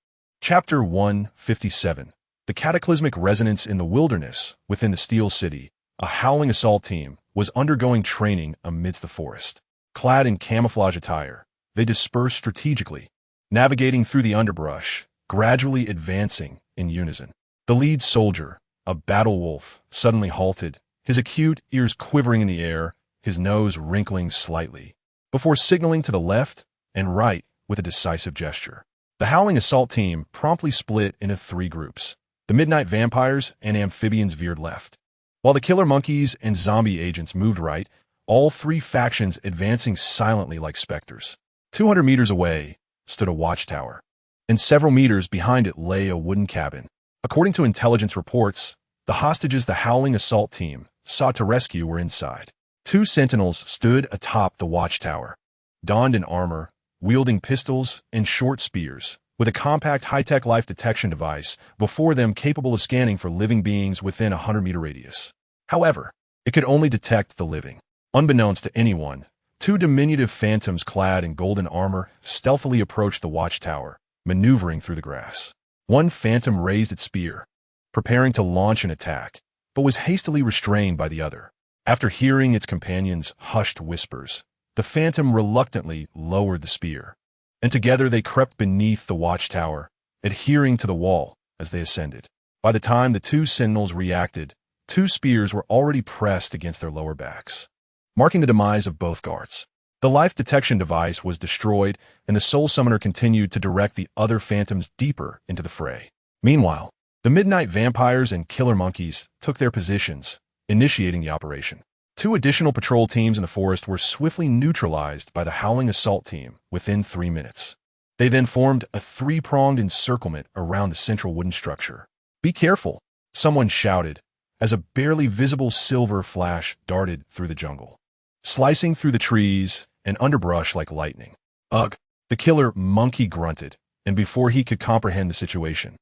A: Chapter 157. The cataclysmic resonance in the wilderness within the Steel City. A howling assault team was undergoing training amidst the forest. Clad in camouflage attire, they dispersed strategically, navigating through the underbrush, gradually advancing in unison. The lead soldier, a battle wolf, suddenly halted, his acute ears quivering in the air, his nose wrinkling slightly, before signaling to the left and right with a decisive gesture. The Howling Assault team promptly split into 3 groups. The Midnight Vampires and Amphibians veered left, while the Killer Monkeys and Zombie Agents moved right, all 3 factions advancing silently like specters. 200 meters away stood a watchtower, and several meters behind it lay a wooden cabin. According to intelligence reports, the hostages the Howling Assault team sought to rescue were inside. 2 sentinels stood atop the watchtower, donned in armor, wielding pistols and short spears, with a compact high-tech life detection device before them capable of scanning for living beings within a 100-meter radius. However, it could only detect the living. Unbeknownst to anyone, 2 diminutive phantoms clad in golden armor stealthily approached the watchtower, maneuvering through the grass. One phantom raised its spear, preparing to launch an attack, but was hastily restrained by the other. After hearing its companion's hushed whispers, the phantom reluctantly lowered the spear, and together they crept beneath the watchtower, adhering to the wall as they ascended. By the time the 2 sentinels reacted, 2 spears were already pressed against their lower backs, marking the demise of both guards. The life detection device was destroyed, and the Soul Summoner continued to direct the other phantoms deeper into the fray. Meanwhile, the Midnight Vampires and Killer Monkeys took their positions, initiating the operation. 2 additional patrol teams in the forest were swiftly neutralized by the Howling Assault team within 3 minutes. They then formed a 3-pronged encirclement around the central wooden structure. "Be careful," someone shouted, as a barely visible silver flash darted through the jungle, slicing through the trees and underbrush like lightning. "Ugh," the Killer Monkey grunted, and before he could comprehend the situation,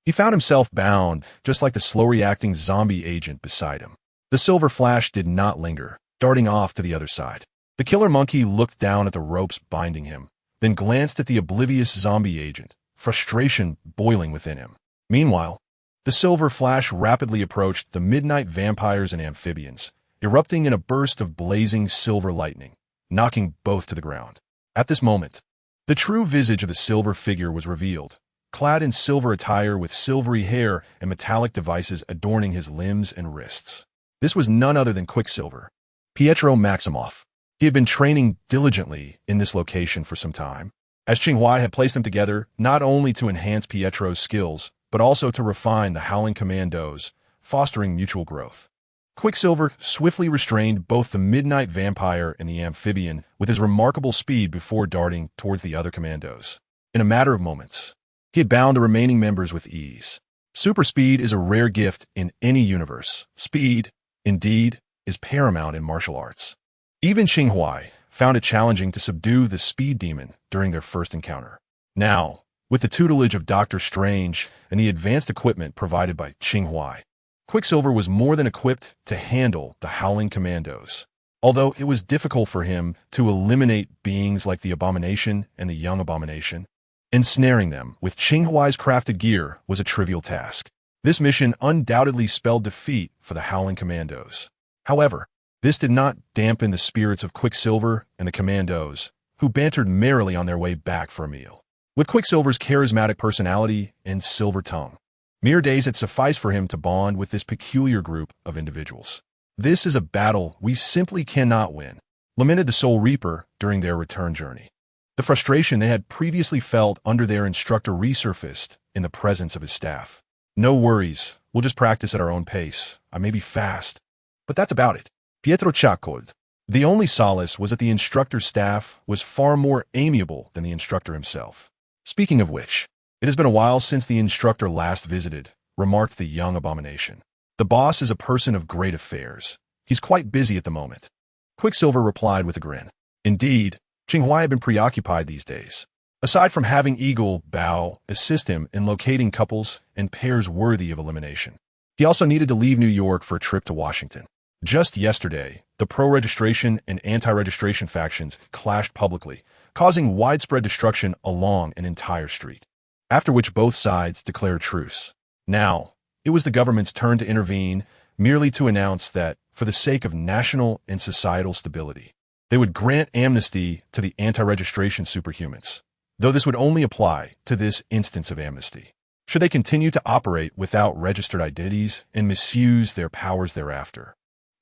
A: he found himself bound, just like the slow-reacting zombie agent beside him. The silver flash did not linger, darting off to the other side. The Killer Monkey looked down at the ropes binding him, then glanced at the oblivious zombie agent, frustration boiling within him. Meanwhile, the silver flash rapidly approached the Midnight Vampires and Amphibians, erupting in a burst of blazing silver lightning, knocking both to the ground. At this moment, the true visage of the silver figure was revealed, clad in silver attire with silvery hair and metallic devices adorning his limbs and wrists. This was none other than Quicksilver, Pietro Maximoff. He had been training diligently in this location for some time, as Qing Huai had placed them together not only to enhance Pietro's skills, but also to refine the Howling Commandos, fostering mutual growth. Quicksilver swiftly restrained both the Midnight Vampire and the Amphibian with his remarkable speed before darting towards the other commandos. In a matter of moments, he had bound the remaining members with ease. Super speed is a rare gift in any universe. Speed, indeed, is paramount in martial arts. Even Qing Huai found it challenging to subdue the speed demon during their first encounter. Now, with the tutelage of Dr. Strange and the advanced equipment provided by Qing Huai, Quicksilver was more than equipped to handle the Howling Commandos. Although it was difficult for him to eliminate beings like the Abomination and the Young Abomination, ensnaring them with Qing Huai's crafted gear was a trivial task. This mission undoubtedly spelled defeat for the Howling Commandos. However, this did not dampen the spirits of Quicksilver and the Commandos, who bantered merrily on their way back for a meal. With Quicksilver's charismatic personality and silver tongue, mere days had sufficed for him to bond with this peculiar group of individuals. "This is a battle we simply cannot win," lamented the Soul Reaper during their return journey. The frustration they had previously felt under their instructor resurfaced in the presence of his staff. "No worries, we'll just practice at our own pace. I may be fast, but that's about it." Pietro chuckled. The only solace was that the instructor's staff was far more amiable than the instructor himself. "Speaking of which, it has been a while since the instructor last visited," remarked the Young Abomination. "The boss is a person of great affairs. He's quite busy at the moment." Quicksilver replied with a grin. Indeed, Qing Huai had been preoccupied these days. Aside from having Eagle Bao assist him in locating couples and pairs worthy of elimination, he also needed to leave New York for a trip to Washington. Just yesterday, the pro-registration and anti-registration factions clashed publicly, causing widespread destruction along an entire street, after which both sides declared truce. Now, it was the government's turn to intervene, merely to announce that, for the sake of national and societal stability, they would grant amnesty to the anti-registration superhumans, though this would only apply to this instance of amnesty. Should they continue to operate without registered identities and misuse their powers thereafter,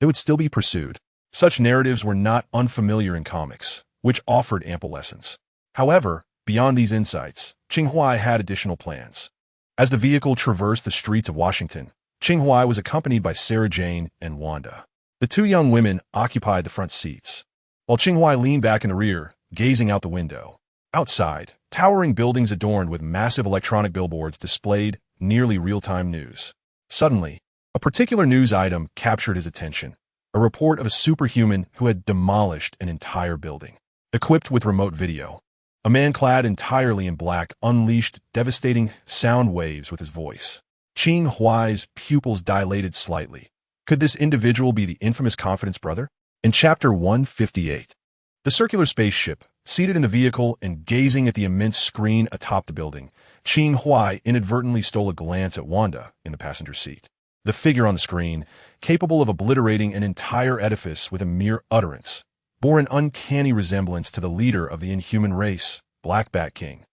A: it would still be pursued. Such narratives were not unfamiliar in comics, which offered ample lessons. However, beyond these insights, Qing Huai had additional plans. As the vehicle traversed the streets of Washington, Qing Huai was accompanied by Sarah Jane and Wanda. The two young women occupied the front seats, while Qing Huai leaned back in the rear, gazing out the window. Outside, towering buildings adorned with massive electronic billboards displayed nearly real-time news. Suddenly, a particular news item captured his attention, a report of a superhuman who had demolished an entire building. Equipped with remote video, a man clad entirely in black unleashed devastating sound waves with his voice. Qing Huai's pupils dilated slightly. Could this individual be the infamous Confidence Brother? In Chapter 158, the circular spaceship, seated in the vehicle and gazing at the immense screen atop the building, Qing Huai inadvertently stole a glance at Wanda in the passenger seat. The figure on the screen, capable of obliterating an entire edifice with a mere utterance, bore an uncanny resemblance to the leader of the inhuman race, Black Bat King,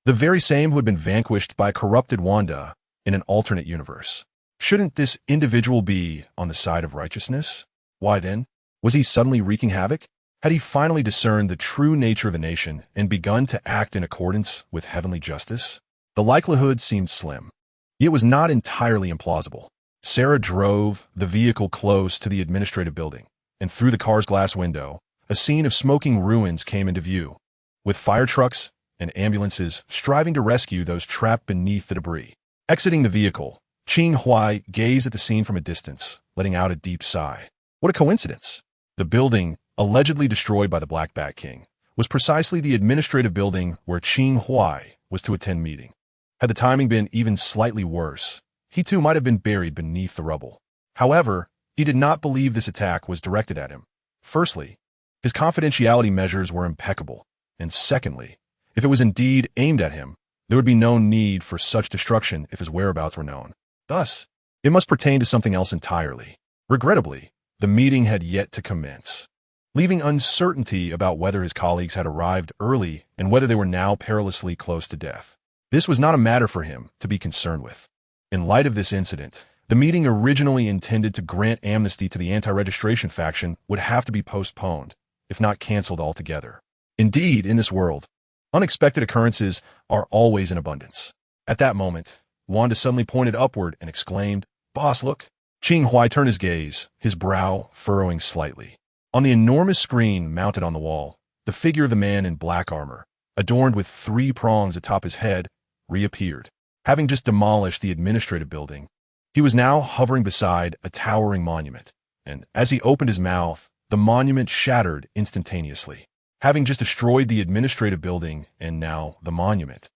A: the very same who had been vanquished by corrupted Wanda in an alternate universe. Shouldn't this individual be on the side of righteousness? Why then, was he suddenly wreaking havoc? Had he finally discerned the true nature of the nation and begun to act in accordance with heavenly justice? The likelihood seemed slim, yet was not entirely implausible. Sarah drove the vehicle close to the administrative building, and through the car's glass window, a scene of smoking ruins came into view, with fire trucks and ambulances striving to rescue those trapped beneath the debris. Exiting the vehicle, Qing Huai gazed at the scene from a distance, letting out a deep sigh. What a coincidence! The building, allegedly destroyed by the Black Bat King, was precisely the administrative building where Qing Huai was to attend meeting. Had the timing been even slightly worse, he too might have been buried beneath the rubble. However, he did not believe this attack was directed at him. Firstly, his confidentiality measures were impeccable, and secondly, if it was indeed aimed at him, there would be no need for such destruction if his whereabouts were known. Thus, it must pertain to something else entirely. Regrettably, the meeting had yet to commence, leaving uncertainty about whether his colleagues had arrived early and whether they were now perilously close to death. This was not a matter for him to be concerned with. In light of this incident, the meeting originally intended to grant amnesty to the anti-registration faction would have to be postponed, if not canceled altogether. Indeed, in this world, unexpected occurrences are always in abundance. At that moment, Wanda suddenly pointed upward and exclaimed, "Boss, look!" Qing Huai turned his gaze, his brow furrowing slightly. On the enormous screen mounted on the wall, the figure of the man in black armor, adorned with 3 prongs atop his head, reappeared. Having just demolished the administrative building, he was now hovering beside a towering monument, and as he opened his mouth, the monument shattered instantaneously. Having just destroyed the administrative building and now the monument,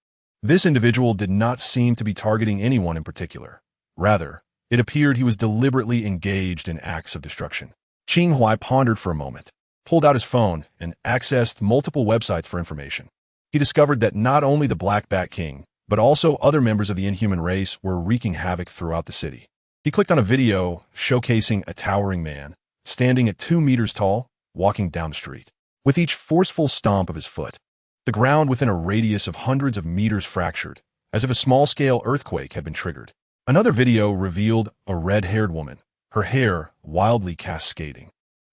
A: this individual did not seem to be targeting anyone in particular. Rather, it appeared he was deliberately engaged in acts of destruction. Qing Huai pondered for a moment, pulled out his phone, and accessed multiple websites for information. He discovered that not only the Black Bat King, but also other members of the inhuman race were wreaking havoc throughout the city. He clicked on a video showcasing a towering man, standing at 2 meters tall, walking down the street. With each forceful stomp of his foot, the ground within a radius of hundreds of meters fractured, as if a small-scale earthquake had been triggered. Another video revealed a red-haired woman, her hair wildly cascading,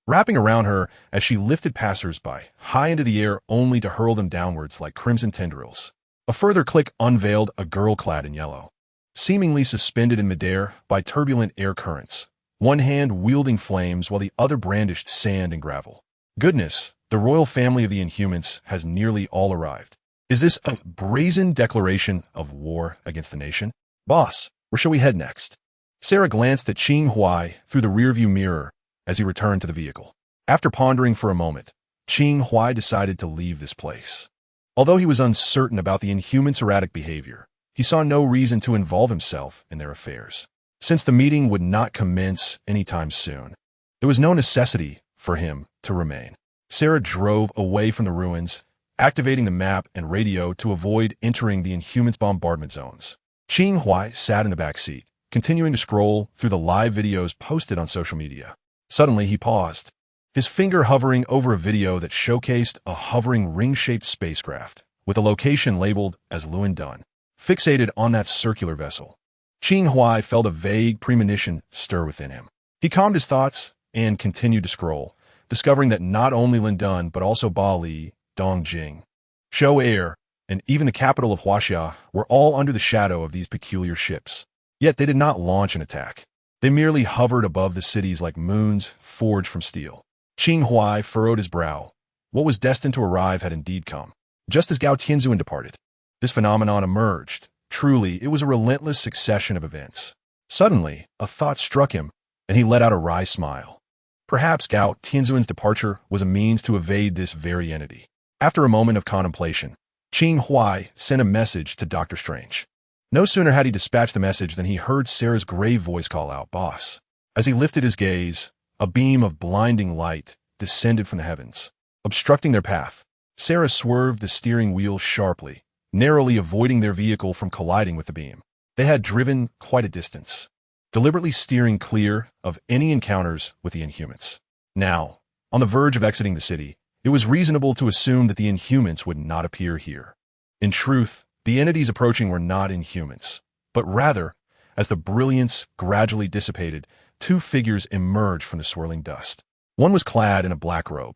A: wrapping around her as she lifted passers-by high into the air only to hurl them downwards like crimson tendrils. A further click unveiled a girl clad in yellow, seemingly suspended in midair by turbulent air currents, one hand wielding flames while the other brandished sand and gravel. Goodness, the royal family of the Inhumans has nearly all arrived. Is this a brazen declaration of war against the nation? Boss, where shall we head next? Sarah glanced at Qing Huai through the rearview mirror as he returned to the vehicle. After pondering for a moment, Qing Huai decided to leave this place. Although he was uncertain about the Inhumans' erratic behavior, he saw no reason to involve himself in their affairs. Since the meeting would not commence anytime soon, there was no necessity for him to remain. Sarah drove away from the ruins, activating the map and radio to avoid entering the Inhumans' bombardment zones. Qing Huai sat in the back seat, continuing to scroll through the live videos posted on social media. Suddenly, he paused, his finger hovering over a video that showcased a hovering ring-shaped spacecraft with a location labeled as Luandun, fixated on that circular vessel. Qing Huai felt a vague premonition stir within him. He calmed his thoughts and continued to scroll, discovering that not only Lindun but also Bali, Dongjing, Shou Air, and even the capital of Huaxia were all under the shadow of these peculiar ships. Yet they did not launch an attack. They merely hovered above the cities like moons forged from steel. Qing Huai furrowed his brow. What was destined to arrive had indeed come. Just as Gao Tianzuan departed, this phenomenon emerged. Truly, it was a relentless succession of events. Suddenly, a thought struck him, and he let out a wry smile. Perhaps Gao Tianzuan's departure was a means to evade this very entity. After a moment of contemplation, Qing Huai sent a message to Dr. Strange. No sooner had he dispatched the message than he heard Sarah's grave voice call out, "Boss." As he lifted his gaze, a beam of blinding light descended from the heavens, obstructing their path. Sarah swerved the steering wheel sharply, narrowly avoiding their vehicle from colliding with the beam. They had driven quite a distance, deliberately steering clear of any encounters with the Inhumans. Now, on the verge of exiting the city, it was reasonable to assume that the Inhumans would not appear here. In truth, the entities approaching were not Inhumans, but rather, as the brilliance gradually dissipated, two figures emerged from the swirling dust. One was clad in a black robe,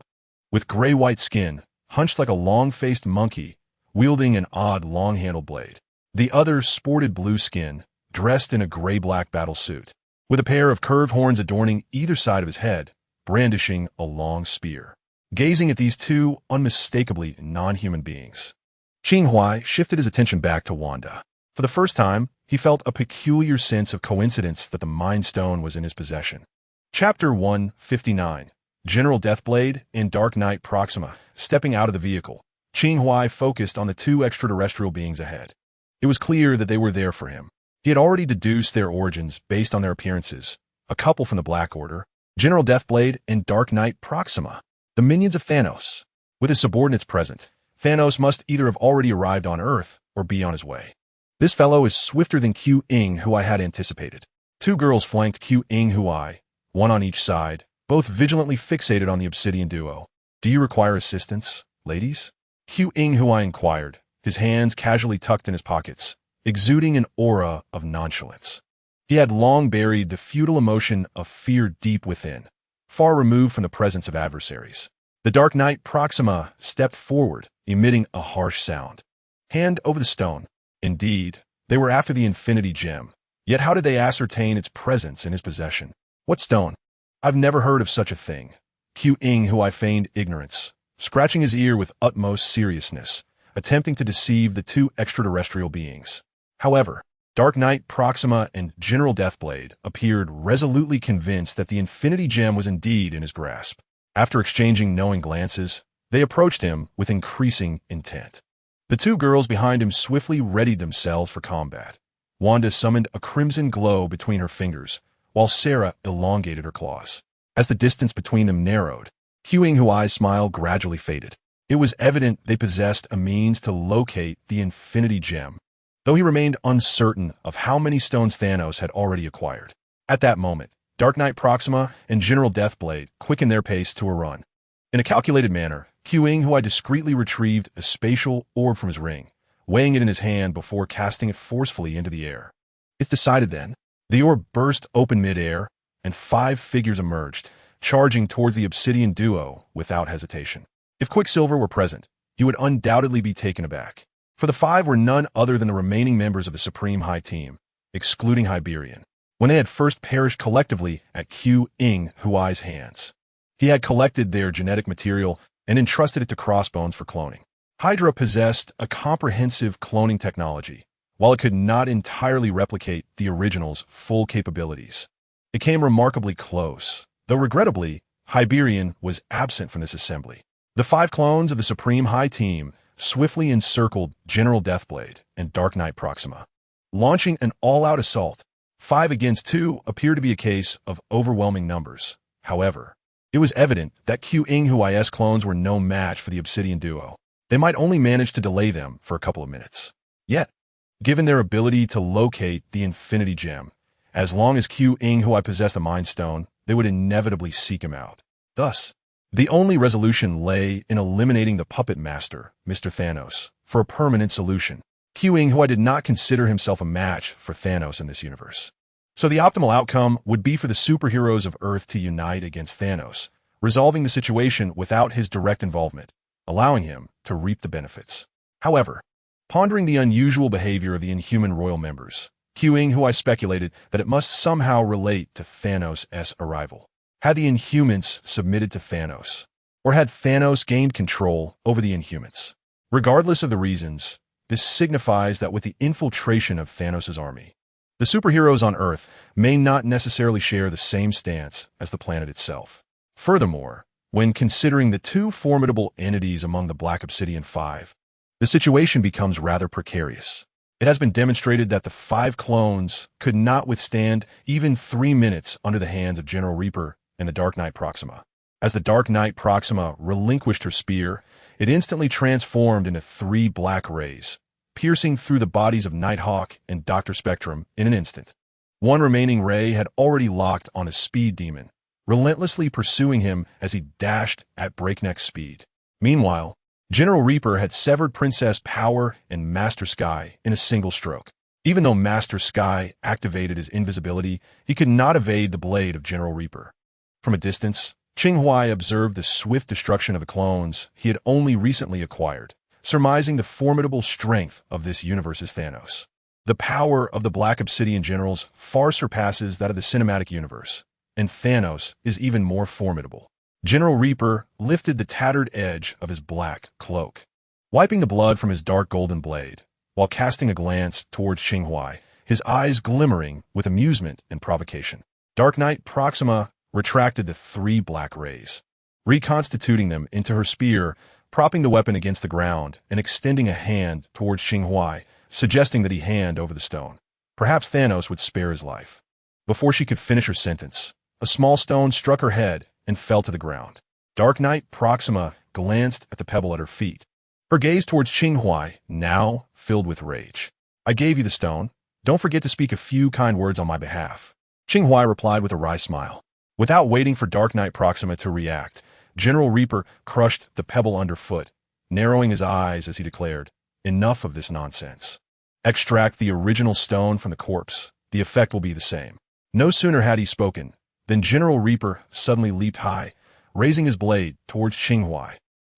A: with gray-white skin, hunched like a long-faced monkey, wielding an odd long-handled blade. The other sported blue skin, dressed in a gray-black battle suit, with a pair of curved horns adorning either side of his head, brandishing a long spear. Gazing at these two unmistakably non-human beings, Qing Huai shifted his attention back to Wanda. For the first time, he felt a peculiar sense of coincidence that the Mind Stone was in his possession. Chapter 159. General Deathblade and Dark Knight Proxima. Stepping out of the vehicle, Qing Huai focused on the two extraterrestrial beings ahead. It was clear that they were there for him. He had already deduced their origins based on their appearances, a couple from the Black Order, General Deathblade and Dark Knight Proxima, the minions of Thanos. With his subordinates present, Thanos must either have already arrived on Earth or be on his way. This fellow is swifter than Qing Huai had anticipated. Two girls flanked Qing Huai, one on each side, both vigilantly fixated on the obsidian duo. "Do you require assistance, ladies?" Qing Huai inquired, his hands casually tucked in his pockets, exuding an aura of nonchalance. He had long buried the futile emotion of fear deep within, far removed from the presence of adversaries. The Dark Knight Proxima stepped forward, emitting a harsh sound. Hand over the stone. Indeed, they were after the Infinity Gem. Yet how did they ascertain its presence in his possession? What stone? I've never heard of such a thing. Qing Huai feigned ignorance, scratching his ear with utmost seriousness, attempting to deceive the two extraterrestrial beings. However, Dark Knight Proxima and General Deathblade appeared resolutely convinced that the Infinity Gem was indeed in his grasp. After exchanging knowing glances, they approached him with increasing intent. The two girls behind him swiftly readied themselves for combat. Wanda summoned a crimson glow between her fingers, while Sarah elongated her claws. As the distance between them narrowed, Qing Huai's smile gradually faded. It was evident they possessed a means to locate the Infinity Gem, though he remained uncertain of how many stones Thanos had already acquired. At that moment, Dark Knight Proxima and General Deathblade quickened their pace to a run. In a calculated manner, Qing Huai discreetly retrieved a spatial orb from his ring, weighing it in his hand before casting it forcefully into the air. It's decided then. The orb burst open mid-air, and 5 figures emerged, charging towards the obsidian duo without hesitation. If Quicksilver were present, he would undoubtedly be taken aback, for the 5 were none other than the remaining members of the Supreme High Team, excluding Hyperion, when they had first perished collectively at Qing Huai's hands. He had collected their genetic material and entrusted it to Crossbones for cloning. Hydra possessed a comprehensive cloning technology, while it could not entirely replicate the original's full capabilities. It came remarkably close, though regrettably, Hyperion was absent from this assembly. The 5 clones of the Supreme High Team swiftly encircled General Deathblade and Dark Knight Proxima, launching an all-out assault. 5 against 2 appeared to be a case of overwhelming numbers. However, it was evident that Qing Huai's clones were no match for the Obsidian duo. They might only manage to delay them for a couple of minutes. Yet, given their ability to locate the Infinity Gem, as long as Qing Huai possessed the Mind Stone, they would inevitably seek him out. Thus, the only resolution lay in eliminating the puppet master, Mr. Thanos, for a permanent solution. Qing Huai did not consider himself a match for Thanos in this universe. So the optimal outcome would be for the superheroes of Earth to unite against Thanos, resolving the situation without his direct involvement, allowing him to reap the benefits. However, pondering the unusual behavior of the Inhuman royal members, Qing Huai speculated that it must somehow relate to Thanos' arrival. Had the Inhumans submitted to Thanos? Or had Thanos gained control over the Inhumans? Regardless of the reasons, this signifies that with the infiltration of Thanos' army, the superheroes on Earth may not necessarily share the same stance as the planet itself. Furthermore, when considering the two formidable entities among the Black Obsidian Five, the situation becomes rather precarious. It has been demonstrated that the 5 clones could not withstand even 3 minutes under the hands of General Reaper and the Dark Knight Proxima. As the Dark Knight Proxima relinquished her spear, it instantly transformed into 3 black rays, piercing through the bodies of Nighthawk and Dr. Spectrum in an instant. One remaining ray had already locked on a speed demon, relentlessly pursuing him as he dashed at breakneck speed. Meanwhile, General Reaper had severed Princess Power and Master Sky in a single stroke. Even though Master Sky activated his invisibility, he could not evade the blade of General Reaper. From a distance, Qing Huai observed the swift destruction of the clones he had only recently acquired, surmising the formidable strength of this universe's Thanos. The power of the Black Obsidian generals far surpasses that of the cinematic universe, and Thanos is even more formidable. General Reaper lifted the tattered edge of his black cloak, wiping the blood from his dark golden blade, while casting a glance towards Qing Huai, his eyes glimmering with amusement and provocation. Dark Knight Proxima retracted the 3 black rays, reconstituting them into her spear, propping the weapon against the ground and extending a hand towards Qing Huai, suggesting that he hand over the stone. Perhaps Thanos would spare his life. Before she could finish her sentence, a small stone struck her head and fell to the ground. Dark Knight Proxima glanced at the pebble at her feet, her gaze towards Qing Huai, now filled with rage. "I gave you the stone. Don't forget to speak a few kind words on my behalf." Qing Huai replied with a wry smile. Without waiting for Dark Knight Proxima to react, General Reaper crushed the pebble underfoot, narrowing his eyes as he declared, "Enough of this nonsense. Extract the original stone from the corpse. The effect will be the same." No sooner had he spoken than General Reaper suddenly leaped high, raising his blade towards Qing Huai.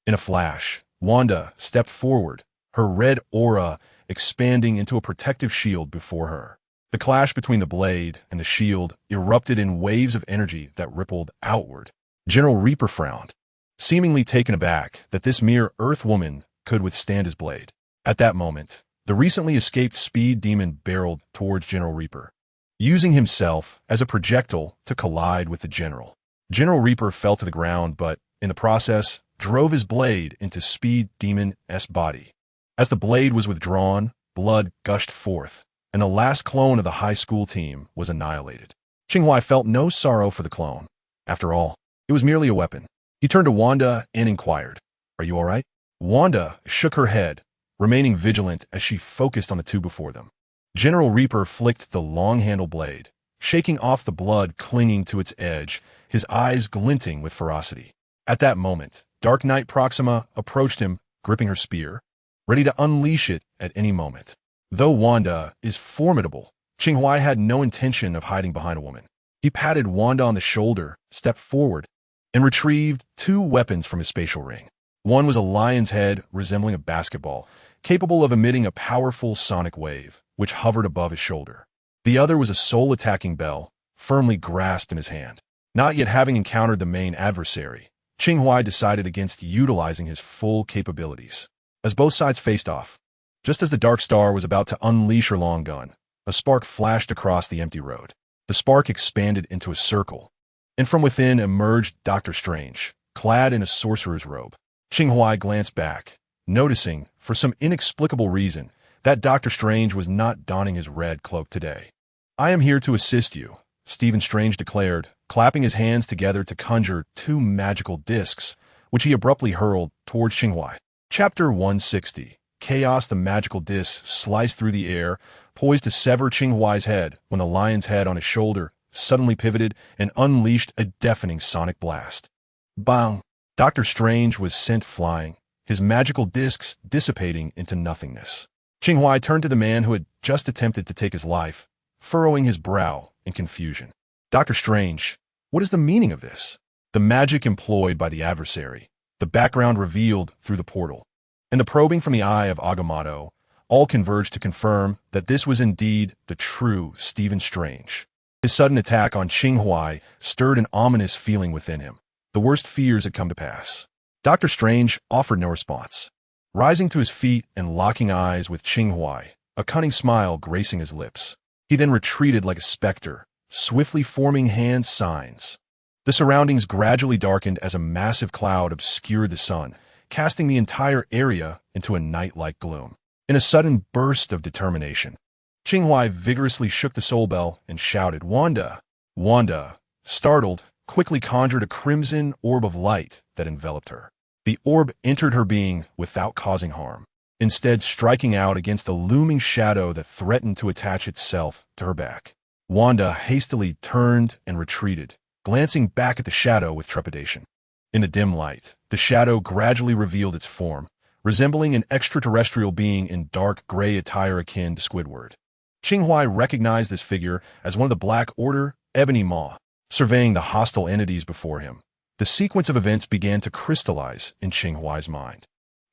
A: In a flash, Wanda stepped forward, her red aura expanding into a protective shield before her. The clash between the blade and the shield erupted in waves of energy that rippled outward. General Reaper frowned, seemingly taken aback that this mere Earth woman could withstand his blade. At that moment, the recently escaped speed demon barreled towards General Reaper, using himself as a projectile to collide with the general. General Reaper fell to the ground, but, in the process, drove his blade into Speed Demon's body. As the blade was withdrawn, blood gushed forth, and the last clone of the high school team was annihilated. Qing Huai felt no sorrow for the clone. After all, it was merely a weapon. He turned to Wanda and inquired, "Are you all right?" Wanda shook her head, remaining vigilant as she focused on the 2 before them. General Reaper flicked the long-handled blade, shaking off the blood clinging to its edge, his eyes glinting with ferocity. At that moment, Dark Knight Proxima approached him, gripping her spear, ready to unleash it at any moment. Though Wanda is formidable, Qing Huai had no intention of hiding behind a woman. He patted Wanda on the shoulder, stepped forward, and retrieved 2 weapons from his spatial ring. One was a lion's head resembling a basketball, capable of emitting a powerful sonic wave, which hovered above his shoulder. The other was a soul-attacking bell, firmly grasped in his hand. Not yet having encountered the main adversary, Qing Huai decided against utilizing his full capabilities. As both sides faced off, just as the Dark Star was about to unleash her long gun, a spark flashed across the empty road. The spark expanded into a circle, and from within emerged Doctor Strange, clad in a sorcerer's robe. Qing Huai glanced back, noticing, for some inexplicable reason, that Doctor Strange was not donning his red cloak today. "I am here to assist you," Stephen Strange declared, clapping his hands together to conjure 2 magical discs, which he abruptly hurled towards Qing Huai. Chapter 160. Chaos. The magical discs sliced through the air, poised to sever Qing Huai's head when the lion's head on his shoulder suddenly pivoted and unleashed a deafening sonic blast. Bang! Doctor Strange was sent flying, his magical discs dissipating into nothingness. Qing Huai turned to the man who had just attempted to take his life, furrowing his brow in confusion. Dr. Strange, what is the meaning of this? The magic employed by the adversary, the background revealed through the portal, and the probing from the eye of Agamotto all converged to confirm that this was indeed the true Stephen Strange. His sudden attack on Qing Huai stirred an ominous feeling within him. The worst fears had come to pass. Dr. Strange offered no response. Rising to his feet and locking eyes with Qing Huai, a cunning smile gracing his lips, he then retreated like a specter, swiftly forming hand signs. The surroundings gradually darkened as a massive cloud obscured the sun, casting the entire area into a night-like gloom. In a sudden burst of determination, Qing Huai vigorously shook the soul bell and shouted, "Wanda!" Wanda, startled, quickly conjured a crimson orb of light that enveloped her. The orb entered her being without causing harm, instead striking out against the looming shadow that threatened to attach itself to her back. Wanda hastily turned and retreated, glancing back at the shadow with trepidation. In the dim light, the shadow gradually revealed its form, resembling an extraterrestrial being in dark gray attire akin to Squidward. Qing Huai recognized this figure as one of the Black Order, Ebony Maw. Surveying the hostile entities before him, the sequence of events began to crystallize in Qing Huai's mind.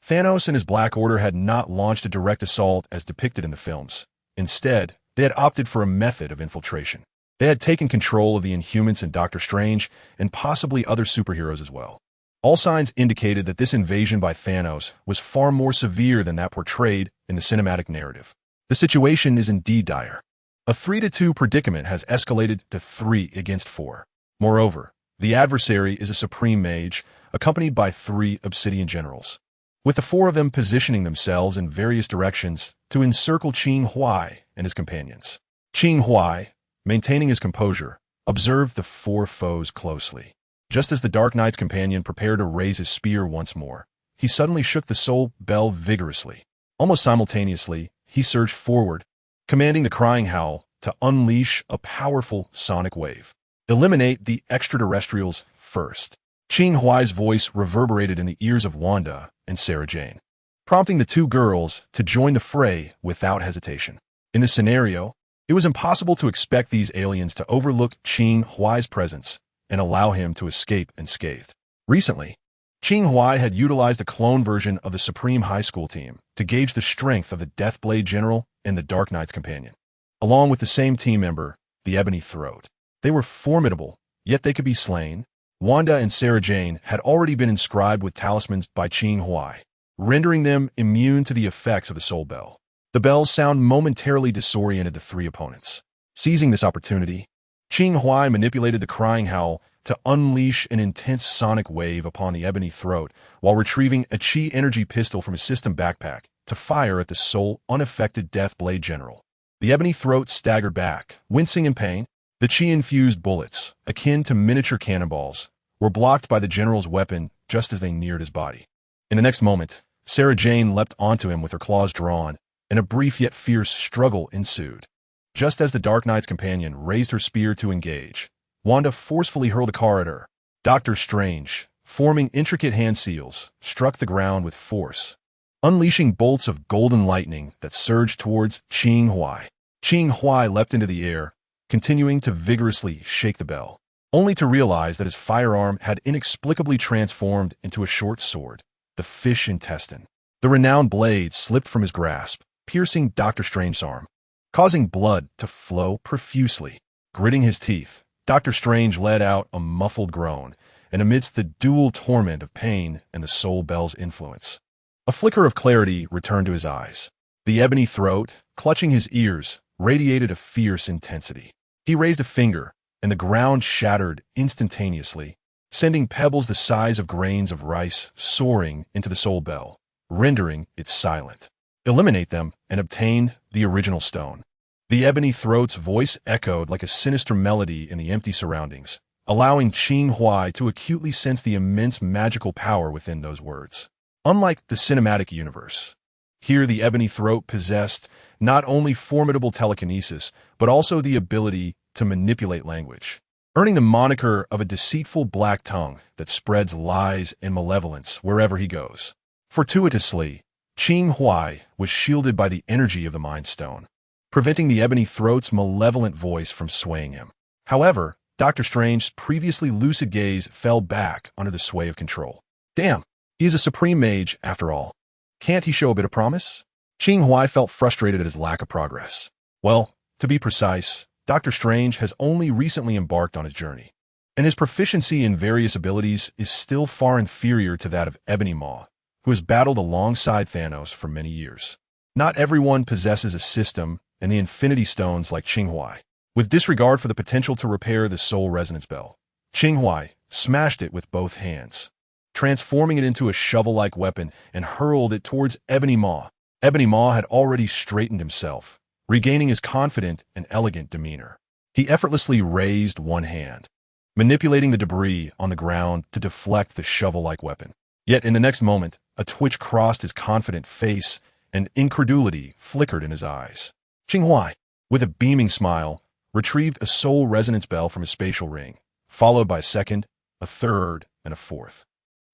A: Thanos and his Black Order had not launched a direct assault as depicted in the films. Instead, they had opted for a method of infiltration. They had taken control of the Inhumans and Doctor Strange, and possibly other superheroes as well. All signs indicated that this invasion by Thanos was far more severe than that portrayed in the cinematic narrative. The situation is indeed dire. A 3-2 predicament has escalated to 3 against 4. Moreover, the adversary is a supreme mage, accompanied by 3 obsidian generals, with the 4 of them positioning themselves in various directions to encircle Qing Huai and his companions. Qing Huai, maintaining his composure, observed the 4 foes closely. Just as the Dark Knight's companion prepared to raise his spear once more, he suddenly shook the soul bell vigorously. Almost simultaneously, he surged forward, commanding the crying howl to unleash a powerful sonic wave. Eliminate the extraterrestrials first. Qing Huai's voice reverberated in the ears of Wanda and Sarah Jane, prompting the 2 girls to join the fray without hesitation. In this scenario, it was impossible to expect these aliens to overlook Qing Huai's presence and allow him to escape unscathed. Recently, Qing Huai had utilized a clone version of the Supreme High School team to gauge the strength of the Deathblade General and the Dark Knight's companion, along with the same team member, the Ebony Throat. They were formidable, yet they could be slain. Wanda and Sarah Jane had already been inscribed with talismans by Qing Huai, rendering them immune to the effects of the soul bell. The bell's sound momentarily disoriented the 3 opponents. Seizing this opportunity, Qing Huai manipulated the crying howl to unleash an intense sonic wave upon the Ebony Throat while retrieving a Qi energy pistol from his system backpack to fire at the sole, unaffected Deathblade General. The Ebony Throat staggered back, wincing in pain. The Qi-infused bullets, akin to miniature cannonballs, were blocked by the General's weapon just as they neared his body. In the next moment, Sarah Jane leapt onto him with her claws drawn, and a brief yet fierce struggle ensued. Just as the Dark Knight's companion raised her spear to engage, Wanda forcefully hurled a card at her. Doctor Strange, forming intricate hand seals, struck the ground with force, unleashing bolts of golden lightning that surged towards Qing Huai. Qing Huai leapt into the air, continuing to vigorously shake the bell, only to realize that his firearm had inexplicably transformed into a short sword, the fish intestine. The renowned blade slipped from his grasp, piercing Doctor Strange's arm, causing blood to flow profusely. Gritting his teeth, Doctor Strange let out a muffled groan, and amidst the dual torment of pain and the soul bell's influence, a flicker of clarity returned to his eyes. The Ebony Throat, clutching his ears, radiated a fierce intensity. He raised a finger, and the ground shattered instantaneously, sending pebbles the size of grains of rice soaring into the soul bell, rendering it silent. Eliminate them and obtain the original stone. The Ebony Throat's voice echoed like a sinister melody in the empty surroundings, allowing Qing Huai to acutely sense the immense magical power within those words. Unlike the cinematic universe, here the Ebony Throat possessed not only formidable telekinesis, but also the ability to manipulate language, earning the moniker of a deceitful black tongue that spreads lies and malevolence wherever he goes. Fortuitously, Qing Huai was shielded by the energy of the Mind Stone. preventing the Ebony Throat's malevolent voice from swaying him. However, Dr. Strange's previously lucid gaze fell back under the sway of control. Damn, he is a supreme mage, after all. Can't he show a bit of promise? Qing Huai felt frustrated at his lack of progress. Well, to be precise, Dr. Strange has only recently embarked on his journey, and his proficiency in various abilities is still far inferior to that of Ebony Maw, who has battled alongside Thanos for many years. Not everyone possesses a system and the Infinity Stones like Qing Huai. With disregard for the potential to repair the Soul Resonance Bell, Qing Huai smashed it with both hands, transforming it into a shovel-like weapon and hurled it towards Ebony Maw. Ebony Maw had already straightened himself, regaining his confident and elegant demeanor. He effortlessly raised one hand, manipulating the debris on the ground to deflect the shovel-like weapon. Yet in the next moment, a twitch crossed his confident face and incredulity flickered in his eyes. Qing Huai, with a beaming smile, retrieved a Soul Resonance Bell from his spatial ring, followed by a second, a third, and a fourth.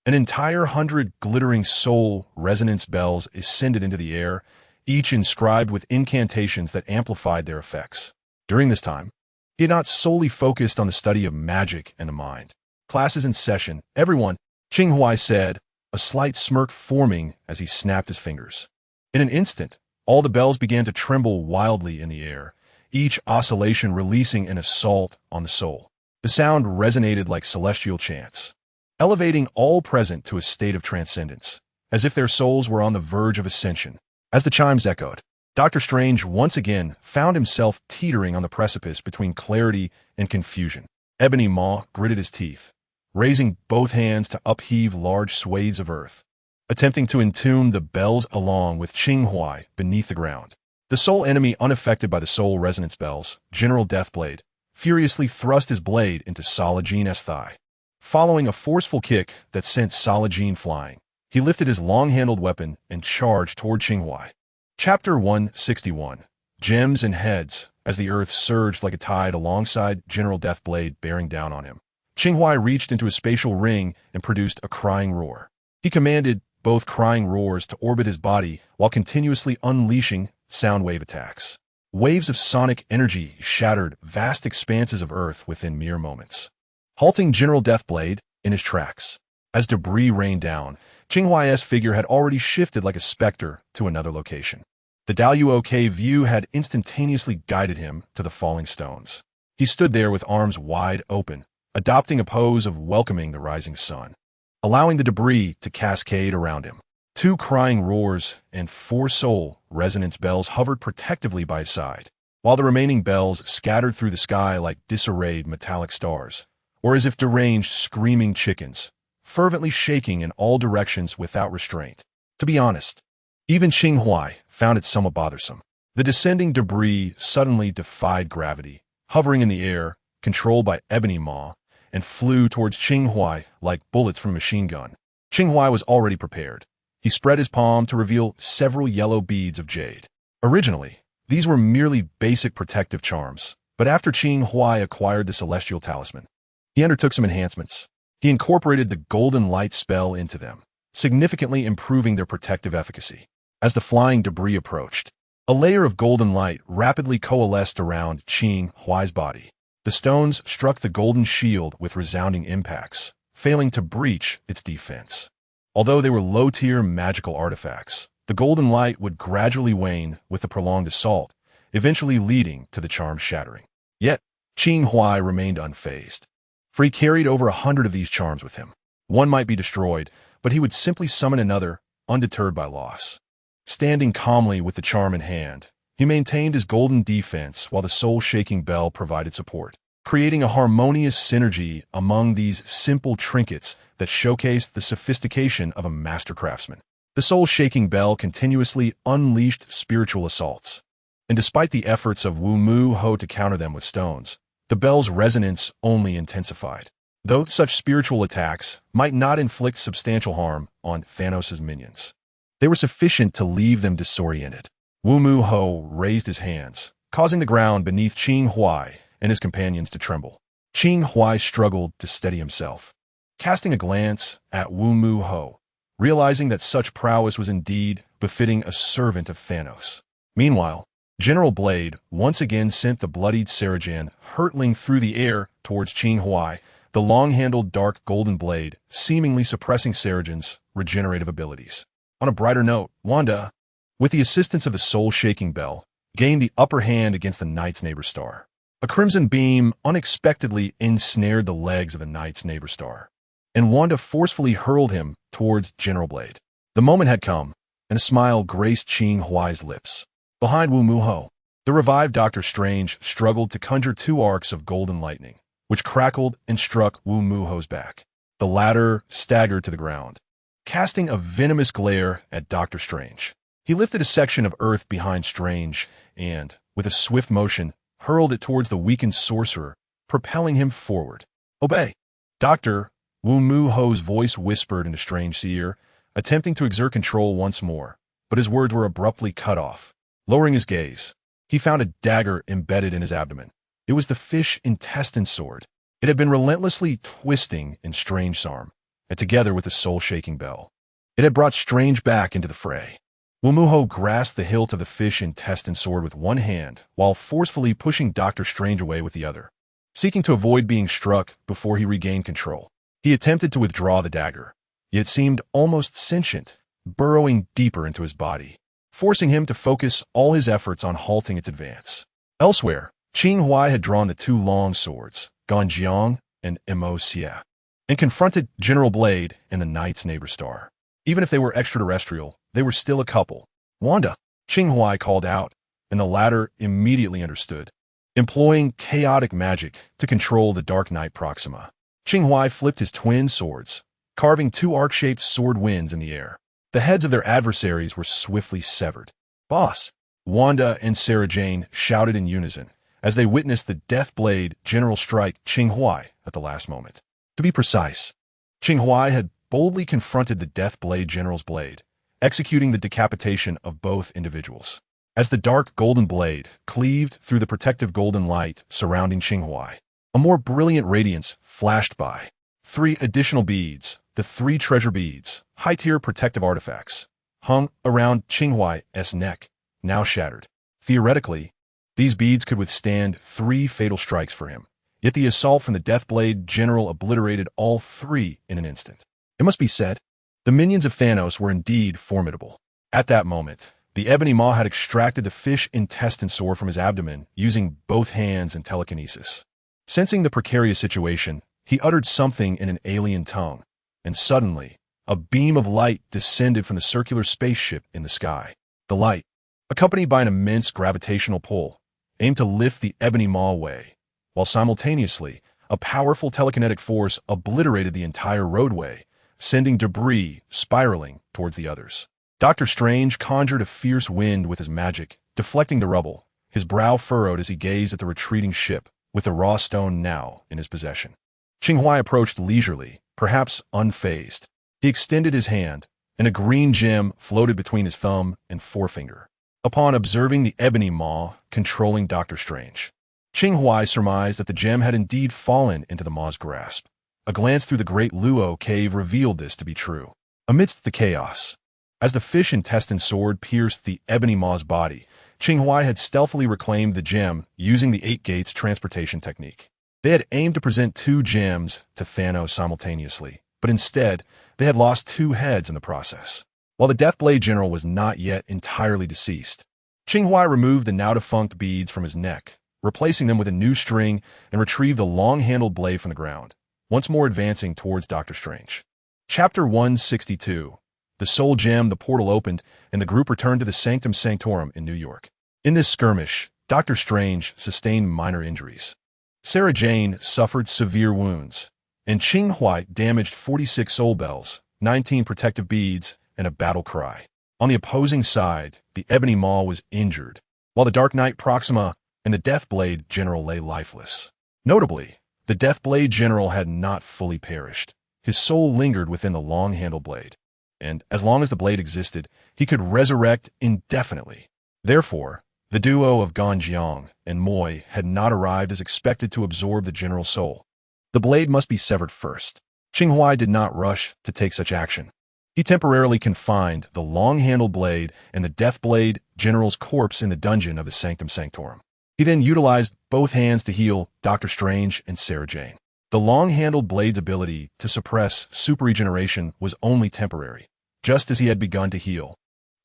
A: An entire 100 glittering Soul Resonance Bells ascended into the air, each inscribed with incantations that amplified their effects. During this time, he had not solely focused on the study of magic and the mind. Classes in session, everyone, Qing Huai said, a slight smirk forming as he snapped his fingers. In an instant, all the bells began to tremble wildly in the air, each oscillation releasing an assault on the soul. The sound resonated like celestial chants, elevating all present to a state of transcendence, as if their souls were on the verge of ascension. As the chimes echoed, Dr. Strange once again found himself teetering on the precipice between clarity and confusion. Ebony Maw gritted his teeth, raising both hands to upheave large swathes of earth, attempting to entune the bells along with Qing Huai beneath the ground. The sole enemy unaffected by the Soul Resonance Bells, General Deathblade, furiously thrust his blade into Solid Gene's thigh. Following a forceful kick that sent Solid Gene flying, he lifted his long-handled weapon and charged toward Qing Huai. Chapter 161. Gems and Heads. As the earth surged like a tide alongside General Deathblade bearing down on him, Qing Huai reached into a spatial ring and produced a crying roar. He commanded both crying roars to orbit his body while continuously unleashing sound wave attacks. Waves of sonic energy shattered vast expanses of earth within mere moments, halting General Deathblade in his tracks. As debris rained down, Qing Huai's figure had already shifted like a specter to another location. The Daluo Cave view had instantaneously guided him to the falling stones. He stood there with arms wide open, adopting a pose of welcoming the rising sun, allowing the debris to cascade around him. 2 crying roars and 4 Soul Resonance Bells hovered protectively by his side, while the remaining bells scattered through the sky like disarrayed metallic stars, or as if deranged screaming chickens, fervently shaking in all directions without restraint. To be honest, even Qing Huai found it somewhat bothersome. The descending debris suddenly defied gravity, hovering in the air, controlled by Ebony Maw, and flew towards Qing Huai like bullets from a machine gun. Qing Huai was already prepared. He spread his palm to reveal several yellow beads of jade. Originally, these were merely basic protective charms, but after Qing Huai acquired the Celestial Talisman, he undertook some enhancements. He incorporated the Golden Light spell into them, significantly improving their protective efficacy. As the flying debris approached, a layer of golden light rapidly coalesced around Qing Huai's body. The stones struck the golden shield with resounding impacts, failing to breach its defense. Although they were low-tier magical artifacts, the golden light would gradually wane with the prolonged assault, eventually leading to the charm shattering. Yet, Qing Huai remained unfazed, for he carried over 100 of these charms with him. One might be destroyed, but he would simply summon another, undeterred by loss. Standing calmly with the charm in hand, he maintained his golden defense while the soul-shaking bell provided support, creating a harmonious synergy among these simple trinkets that showcased the sophistication of a master craftsman. The soul-shaking bell continuously unleashed spiritual assaults, and despite the efforts of Wu Mu Ho to counter them with stones, the bell's resonance only intensified. Though such spiritual attacks might not inflict substantial harm on Thanos' minions, they were sufficient to leave them disoriented. Wu Mu Ho raised his hands, causing the ground beneath Qing Huai and his companions to tremble. Qing Huai struggled to steady himself, casting a glance at Wu Mu Ho, realizing that such prowess was indeed befitting a servant of Thanos. Meanwhile, General Blade once again sent the bloodied Sarajan hurtling through the air towards Qing Huai, the long-handled dark golden blade seemingly suppressing Sarajan's regenerative abilities. On a brighter note, Wanda, with the assistance of the soul-shaking bell, gained the upper hand against the knight's neighbor star. A crimson beam unexpectedly ensnared the legs of the knight's neighbor star, and Wanda forcefully hurled him towards General Blade. The moment had come, and a smile graced Qing Huai's lips. Behind Wu Muho, the revived Doctor Strange struggled to conjure two arcs of golden lightning, which crackled and struck Wu Muho's back. The latter staggered to the ground, casting a venomous glare at Doctor Strange. He lifted a section of earth behind Strange and, with a swift motion, hurled it towards the weakened sorcerer, propelling him forward. "Obey!" Dr. Wu Muho's voice whispered into Strange's ear, attempting to exert control once more, but his words were abruptly cut off. Lowering his gaze, he found a dagger embedded in his abdomen. It was the fish intestine sword. It had been relentlessly twisting in Strange's arm, and together with the soul-shaking bell, it had brought Strange back into the fray. Wu Muho grasped the hilt of the fish intestine sword with one hand, while forcefully pushing Doctor Strange away with the other. Seeking to avoid being struck before he regained control, he attempted to withdraw the dagger, yet it seemed almost sentient, burrowing deeper into his body, forcing him to focus all his efforts on halting its advance. Elsewhere, Qing Huai had drawn the two long swords, Ganjiang and Mo Xie, and confronted General Blade and the knight's neighbor star. Even if they were extraterrestrial, they were still a couple. "Wanda," Qing Huai called out, and the latter immediately understood. Employing chaotic magic to control the Dark Knight Proxima, Qing Huai flipped his twin swords, carving two arc-shaped sword winds in the air. The heads of their adversaries were swiftly severed. "Boss!" Wanda and Sarah Jane shouted in unison as they witnessed the Death Blade General strike Qing Huai at the last moment. To be precise, Qing Huai had boldly confronted the Death Blade General's blade, executing the decapitation of both individuals. As the dark golden blade cleaved through the protective golden light surrounding Qing Huai, a more brilliant radiance flashed by. 3 additional beads, the 3 treasure beads, high-tier protective artifacts, hung around Qing Huai's neck, now shattered. Theoretically, these beads could withstand 3 fatal strikes for him, yet the assault from the Deathblade General obliterated all 3 in an instant. It must be said, the minions of Thanos were indeed formidable. At that moment, the Ebony Maw had extracted the fish intestine sword from his abdomen using both hands and telekinesis. Sensing the precarious situation, he uttered something in an alien tongue, and suddenly, a beam of light descended from the circular spaceship in the sky. The light, accompanied by an immense gravitational pull, aimed to lift the Ebony Maw away, while simultaneously, a powerful telekinetic force obliterated the entire roadway, sending debris spiraling towards the others. Doctor Strange conjured a fierce wind with his magic, deflecting the rubble, his brow furrowed as he gazed at the retreating ship, with the raw stone now in his possession. Qing Huai approached leisurely, perhaps unfazed. He extended his hand, and a green gem floated between his thumb and forefinger. Upon observing the Ebony Maw controlling Doctor Strange, Qing Huai surmised that the gem had indeed fallen into the Maw's grasp. A glance through the Great Luo cave revealed this to be true. Amidst the chaos, as the fish intestine sword pierced the Ebony Maw's body, Qing Huai had stealthily reclaimed the gem using the 8 Gates transportation technique. They had aimed to present 2 gems to Thanos simultaneously, but instead, they had lost 2 heads in the process. While the Deathblade General was not yet entirely deceased, Qing Huai removed the now-defunct beads from his neck, replacing them with a new string, and retrieved the long-handled blade from the ground, once more advancing towards Doctor Strange. Chapter 162. The Soul Gem, the portal opened, and the group returned to the Sanctum Sanctorum in New York. In this skirmish, Doctor Strange sustained minor injuries. Sarah Jane suffered severe wounds, and Qing Huai damaged 46 soul bells, 19 protective beads, and a battle cry. On the opposing side, the Ebony Maw was injured, while the Dark Knight Proxima and the Deathblade General lay lifeless. Notably, the Deathblade General had not fully perished. His soul lingered within the long-handled blade, and as long as the blade existed, he could resurrect indefinitely. Therefore, the duo of Ganjiang and Moi had not arrived as expected to absorb the General's soul. The blade must be severed first. Qing Huai did not rush to take such action. He temporarily confined the long-handled blade and the death blade general's corpse in the dungeon of his Sanctum Sanctorum. He then utilized both hands to heal Doctor Strange and Sarah Jane. The long-handled blade's ability to suppress super regeneration was only temporary, just as he had begun to heal.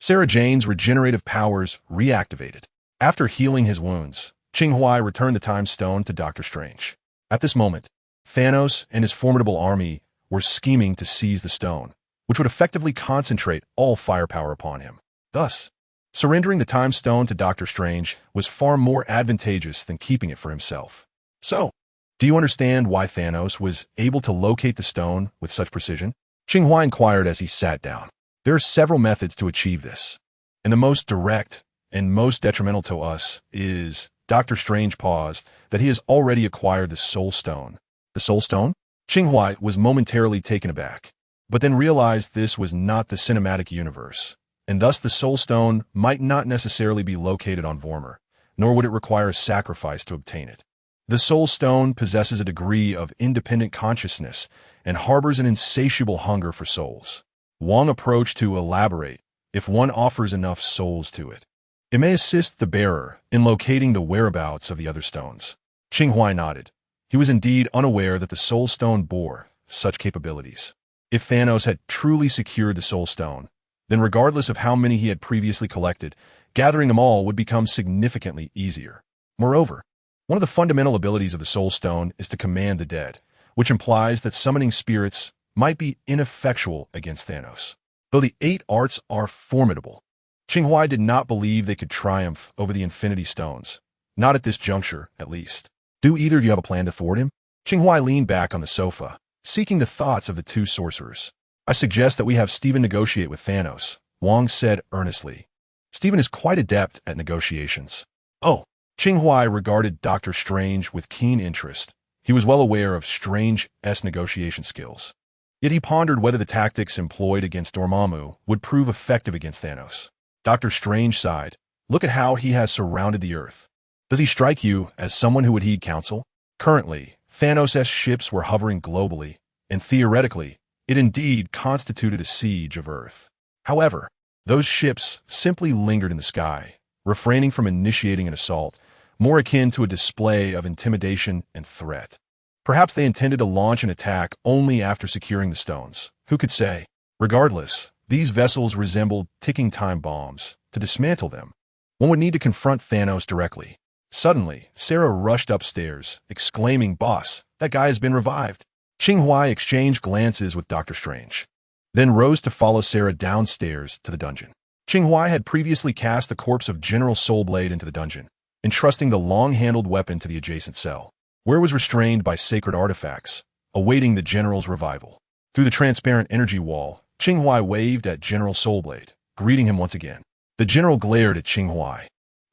A: Sarah Jane's regenerative powers reactivated. After healing his wounds, Qing Huai returned the Time Stone to Doctor Strange. At this moment, Thanos and his formidable army were scheming to seize the stone, which would effectively concentrate all firepower upon him. Thus, surrendering the Time Stone to Doctor Strange was far more advantageous than keeping it for himself. So, do you understand why Thanos was able to locate the stone with such precision? Qing Huai inquired as he sat down. There are several methods to achieve this, and the most direct and most detrimental to us is, Doctor Strange paused, that he has already acquired the Soul Stone. The Soul Stone? Qing Huai was momentarily taken aback, but then realized this was not the cinematic universe, and thus the Soul Stone might not necessarily be located on Vormir, nor would it require a sacrifice to obtain it. The Soul Stone possesses a degree of independent consciousness and harbors an insatiable hunger for souls. Wong approached to elaborate, if one offers enough souls to it. It may assist the bearer in locating the whereabouts of the other stones. Qing Huai nodded. He was indeed unaware that the Soul Stone bore such capabilities. If Thanos had truly secured the Soul Stone, then regardless of how many he had previously collected, gathering them all would become significantly easier. Moreover, one of the fundamental abilities of the Soul Stone is to command the dead, which implies that summoning spirits might be ineffectual against Thanos. Though the 8 arts are formidable, Qing Huai did not believe they could triumph over the Infinity Stones. Not at this juncture, at least. Do either of you have a plan to thwart him? Qing Huai leaned back on the sofa, seeking the thoughts of the two sorcerers. I suggest that we have Stephen negotiate with Thanos, Wong said earnestly. Stephen is quite adept at negotiations. Oh, Qing Huai regarded Doctor Strange with keen interest. He was well aware of Strange's negotiation skills. Yet he pondered whether the tactics employed against Dormammu would prove effective against Thanos. Doctor Strange sighed. Look at how he has surrounded the Earth. Does he strike you as someone who would heed counsel? Currently, Thanos' ships were hovering globally, and theoretically, it indeed constituted a siege of Earth. However, those ships simply lingered in the sky, refraining from initiating an assault, more akin to a display of intimidation and threat. Perhaps they intended to launch an attack only after securing the stones. Who could say? Regardless, these vessels resembled ticking time bombs. To dismantle them, one would need to confront Thanos directly. Suddenly, Sarah rushed upstairs, exclaiming, "Boss, that guy has been revived." Qing Huai exchanged glances with Doctor Strange, then rose to follow Sarah downstairs to the dungeon. Qing Huai had previously cast the corpse of General Soulblade into the dungeon, entrusting the long-handled weapon to the adjacent cell, where it was restrained by sacred artifacts, awaiting the general's revival. Through the transparent energy wall, Qing Huai waved at General Soulblade, greeting him once again. The general glared at Qing Huai,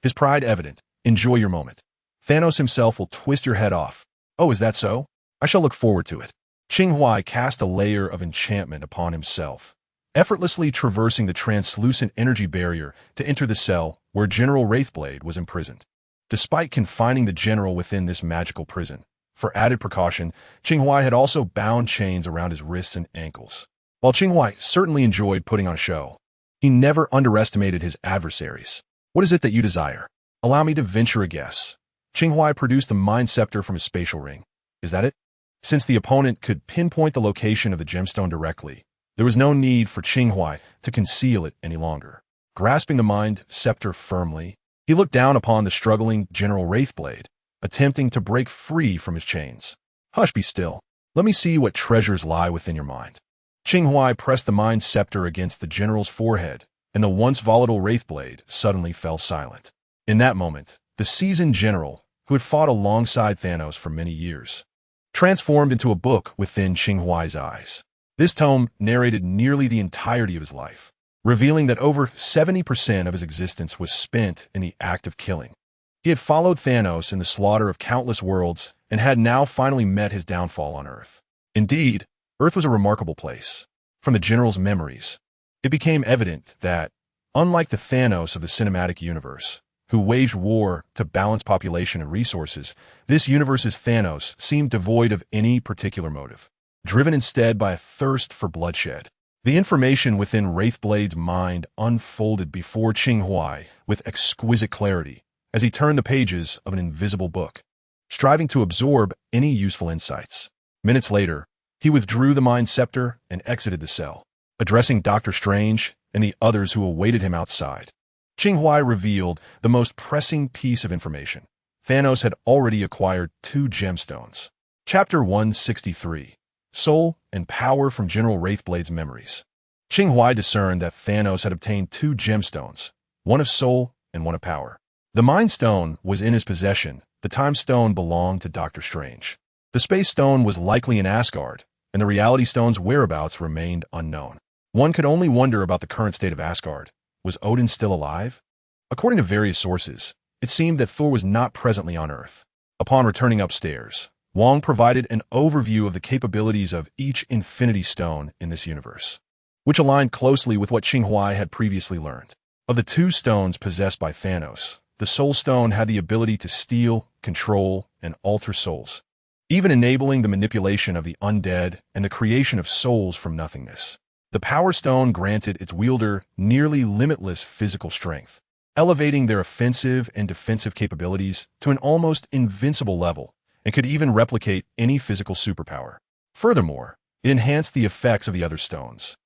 A: his pride evident. Enjoy your moment. Thanos himself will twist your head off. Oh, is that so? I shall look forward to it. Qing Huai cast a layer of enchantment upon himself, effortlessly traversing the translucent energy barrier to enter the cell where General Wraithblade was imprisoned. Despite confining the general within this magical prison, for added precaution, Qing Huai had also bound chains around his wrists and ankles. While Qing Huai certainly enjoyed putting on a show, he never underestimated his adversaries. What is it that you desire? Allow me to venture a guess. Qing Huai produced the Mind Scepter from his spatial ring. Is that it? Since the opponent could pinpoint the location of the gemstone directly, there was no need for Qing Huai to conceal it any longer. Grasping the Mind Scepter firmly, he looked down upon the struggling General Wraithblade, attempting to break free from his chains. Hush, be still. Let me see what treasures lie within your mind. Qing Huai pressed the Mind Scepter against the general's forehead, and the once volatile Wraithblade suddenly fell silent. In that moment, the seasoned general, who had fought alongside Thanos for many years, transformed into a book within Qing Huai's eyes. This tome narrated nearly the entirety of his life, revealing that over 70% of his existence was spent in the act of killing. He had followed Thanos in the slaughter of countless worlds and had now finally met his downfall on Earth. Indeed, Earth was a remarkable place. From the general's memories, it became evident that, unlike the Thanos of the cinematic universe, who waged war to balance population and resources, this universe's Thanos seemed devoid of any particular motive, driven instead by a thirst for bloodshed. The information within Wraithblade's mind unfolded before Qing Huai with exquisite clarity as he turned the pages of an invisible book, striving to absorb any useful insights. Minutes later, he withdrew the Mind Scepter and exited the cell, addressing Dr. Strange and the others who awaited him outside. Qing Huai revealed the most pressing piece of information. Thanos had already acquired 2 gemstones. Chapter 163. Soul and Power from General Wraithblade's Memories. Qing Huai discerned that Thanos had obtained 2 gemstones, one of soul and one of power. The Mind Stone was in his possession. The Time Stone belonged to Dr. Strange. The Space Stone was likely in Asgard, and the Reality Stone's whereabouts remained unknown. One could only wonder about the current state of Asgard. Was Odin still alive? According to various sources, it seemed that Thor was not presently on Earth. Upon returning upstairs, Wong provided an overview of the capabilities of each Infinity Stone in this universe, which aligned closely with what Qing Huai had previously learned. Of the 2 stones possessed by Thanos, the Soul Stone had the ability to steal, control, and alter souls, even enabling the manipulation of the undead and the creation of souls from nothingness. The Power Stone granted its wielder nearly limitless physical strength, elevating their offensive and defensive capabilities to an almost invincible level, and could even replicate any physical superpower. Furthermore, it enhanced the effects of the other stones.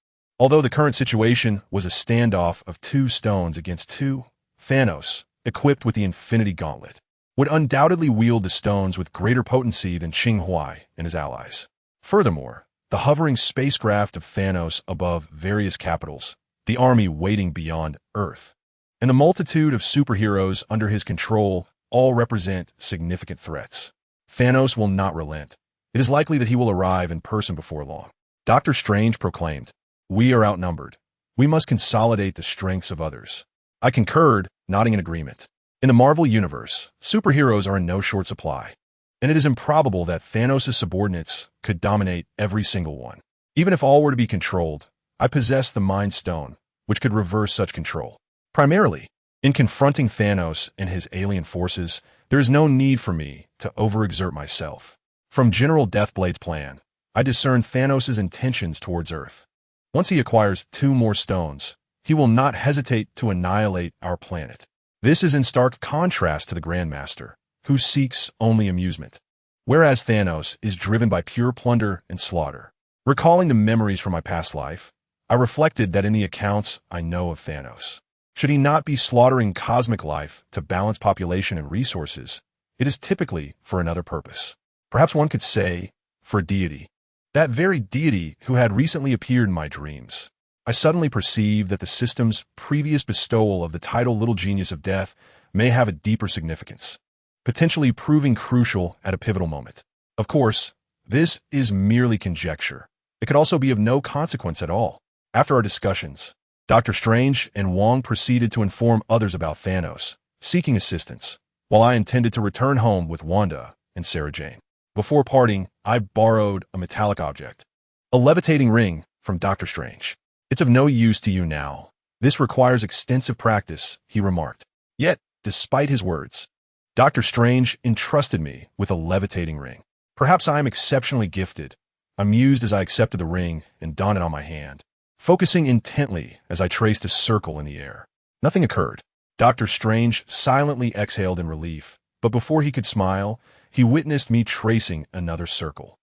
A: Although the current situation was a standoff of 2 stones against 2, Thanos, equipped with the Infinity Gauntlet, would undoubtedly wield the stones with greater potency than Qing Huai and his allies. Furthermore, the hovering spacecraft of Thanos above various capitals, the army waiting beyond Earth, and the multitude of superheroes under his control all represent significant threats. Thanos will not relent. It is likely that he will arrive in person before long. Dr. Strange proclaimed, "We are outnumbered. We must consolidate the strengths of others." I concurred, nodding in agreement. In the Marvel Universe, superheroes are in no short supply, and it is improbable that Thanos' subordinates could dominate every single one. Even if all were to be controlled, I possess the Mind Stone, which could reverse such control. Primarily, in confronting Thanos and his alien forces, there is no need for me to overexert myself. From General Deathblade's plan, I discern Thanos' intentions towards Earth. Once he acquires 2 more stones, he will not hesitate to annihilate our planet. This is in stark contrast to the Grandmaster, who seeks only amusement, whereas Thanos is driven by pure plunder and slaughter. Recalling the memories from my past life, I reflected that in the accounts I know of Thanos, should he not be slaughtering cosmic life to balance population and resources, it is typically for another purpose. Perhaps one could say, for deity. That very deity who had recently appeared in my dreams. I suddenly perceived that the system's previous bestowal of the title Little Genius of Death may have a deeper significance, potentially proving crucial at a pivotal moment. Of course, this is merely conjecture. It could also be of no consequence at all. After our discussions, Dr. Strange and Wong proceeded to inform others about Thanos, seeking assistance, while I intended to return home with Wanda and Sarah Jane. Before parting, I borrowed a metallic object, a levitating ring from Dr. Strange. "It's of no use to you now. This requires extensive practice," he remarked. Yet, despite his words, Dr. Strange entrusted me with a levitating ring. Perhaps I am exceptionally gifted. I mused as I accepted the ring and donned it on my hand, focusing intently as I traced a circle in the air. Nothing occurred. Dr. Strange silently exhaled in relief, but before he could smile, he witnessed me tracing another circle.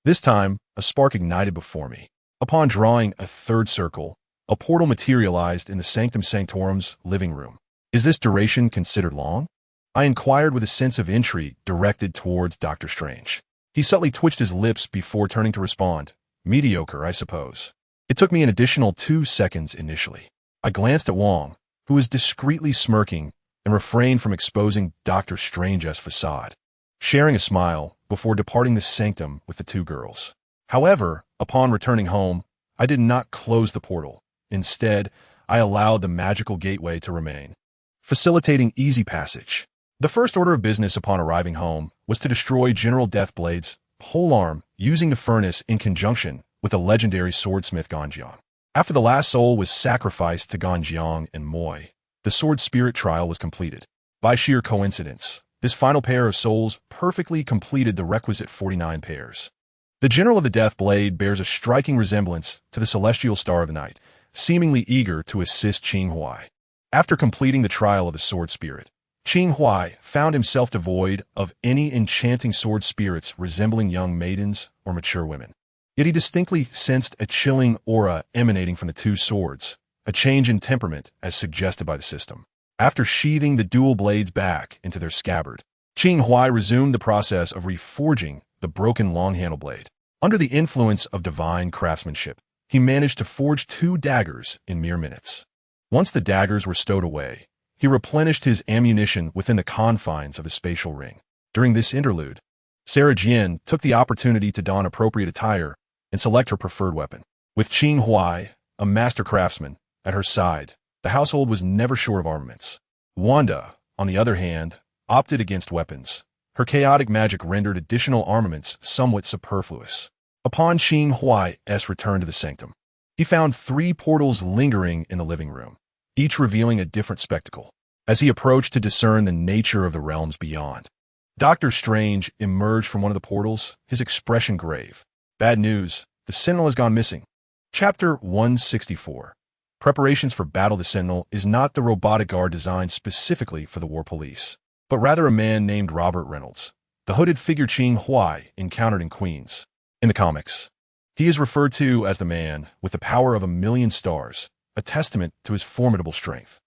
A: This time, a spark ignited before me. Upon drawing a 3rd circle, a portal materialized in the Sanctum Sanctorum's living room. "Is this duration considered long?" I inquired with a sense of intrigue directed towards Dr. Strange. He subtly twitched his lips before turning to respond, "Mediocre, I suppose." It took me an additional 2 seconds initially. I glanced at Wong, who was discreetly smirking, and refrained from exposing Dr. Strange's facade, sharing a smile before departing the sanctum with the 2 girls. However, upon returning home, I did not close the portal. Instead, I allowed the magical gateway to remain, facilitating easy passage. The first order of business upon arriving home was to destroy General Deathblade's polearm using the furnace in conjunction with the legendary swordsmith Ganjiang. After the last soul was sacrificed to Ganjiang and Moi, the sword spirit trial was completed. By sheer coincidence, this final pair of souls perfectly completed the requisite 49 pairs. The General of the Death Blade bears a striking resemblance to the celestial star of the night, seemingly eager to assist Qing Huai. After completing the trial of the sword spirit, Qing Huai found himself devoid of any enchanting sword spirits resembling young maidens or mature women. Yet he distinctly sensed a chilling aura emanating from the two swords, a change in temperament as suggested by the system. After sheathing the dual blades back into their scabbard, Qing Huai resumed the process of reforging the broken long-handle blade. Under the influence of divine craftsmanship, he managed to forge 2 daggers in mere minutes. Once the daggers were stowed away, he replenished his ammunition within the confines of his spatial ring. During this interlude, Sarah Jian took the opportunity to don appropriate attire and select her preferred weapon. With Qing Huai, a master craftsman, at her side, the household was never short of armaments. Wanda, on the other hand, opted against weapons. Her chaotic magic rendered additional armaments somewhat superfluous. Upon Qing Huai's return to the sanctum, he found 3 portals lingering in the living room, each revealing a different spectacle. As he approached to discern the nature of the realms beyond, Doctor Strange emerged from one of the portals, his expression grave. Bad news, the Sentinel has gone missing. Chapter 164. Preparations for Battle. The Sentinel is not the robotic guard designed specifically for the War Police, but rather a man named Robert Reynolds, the hooded figure Qing Huai encountered in Queens. In the comics, he is referred to as the man with the power of 1,000,000 stars, a testament to his formidable strength.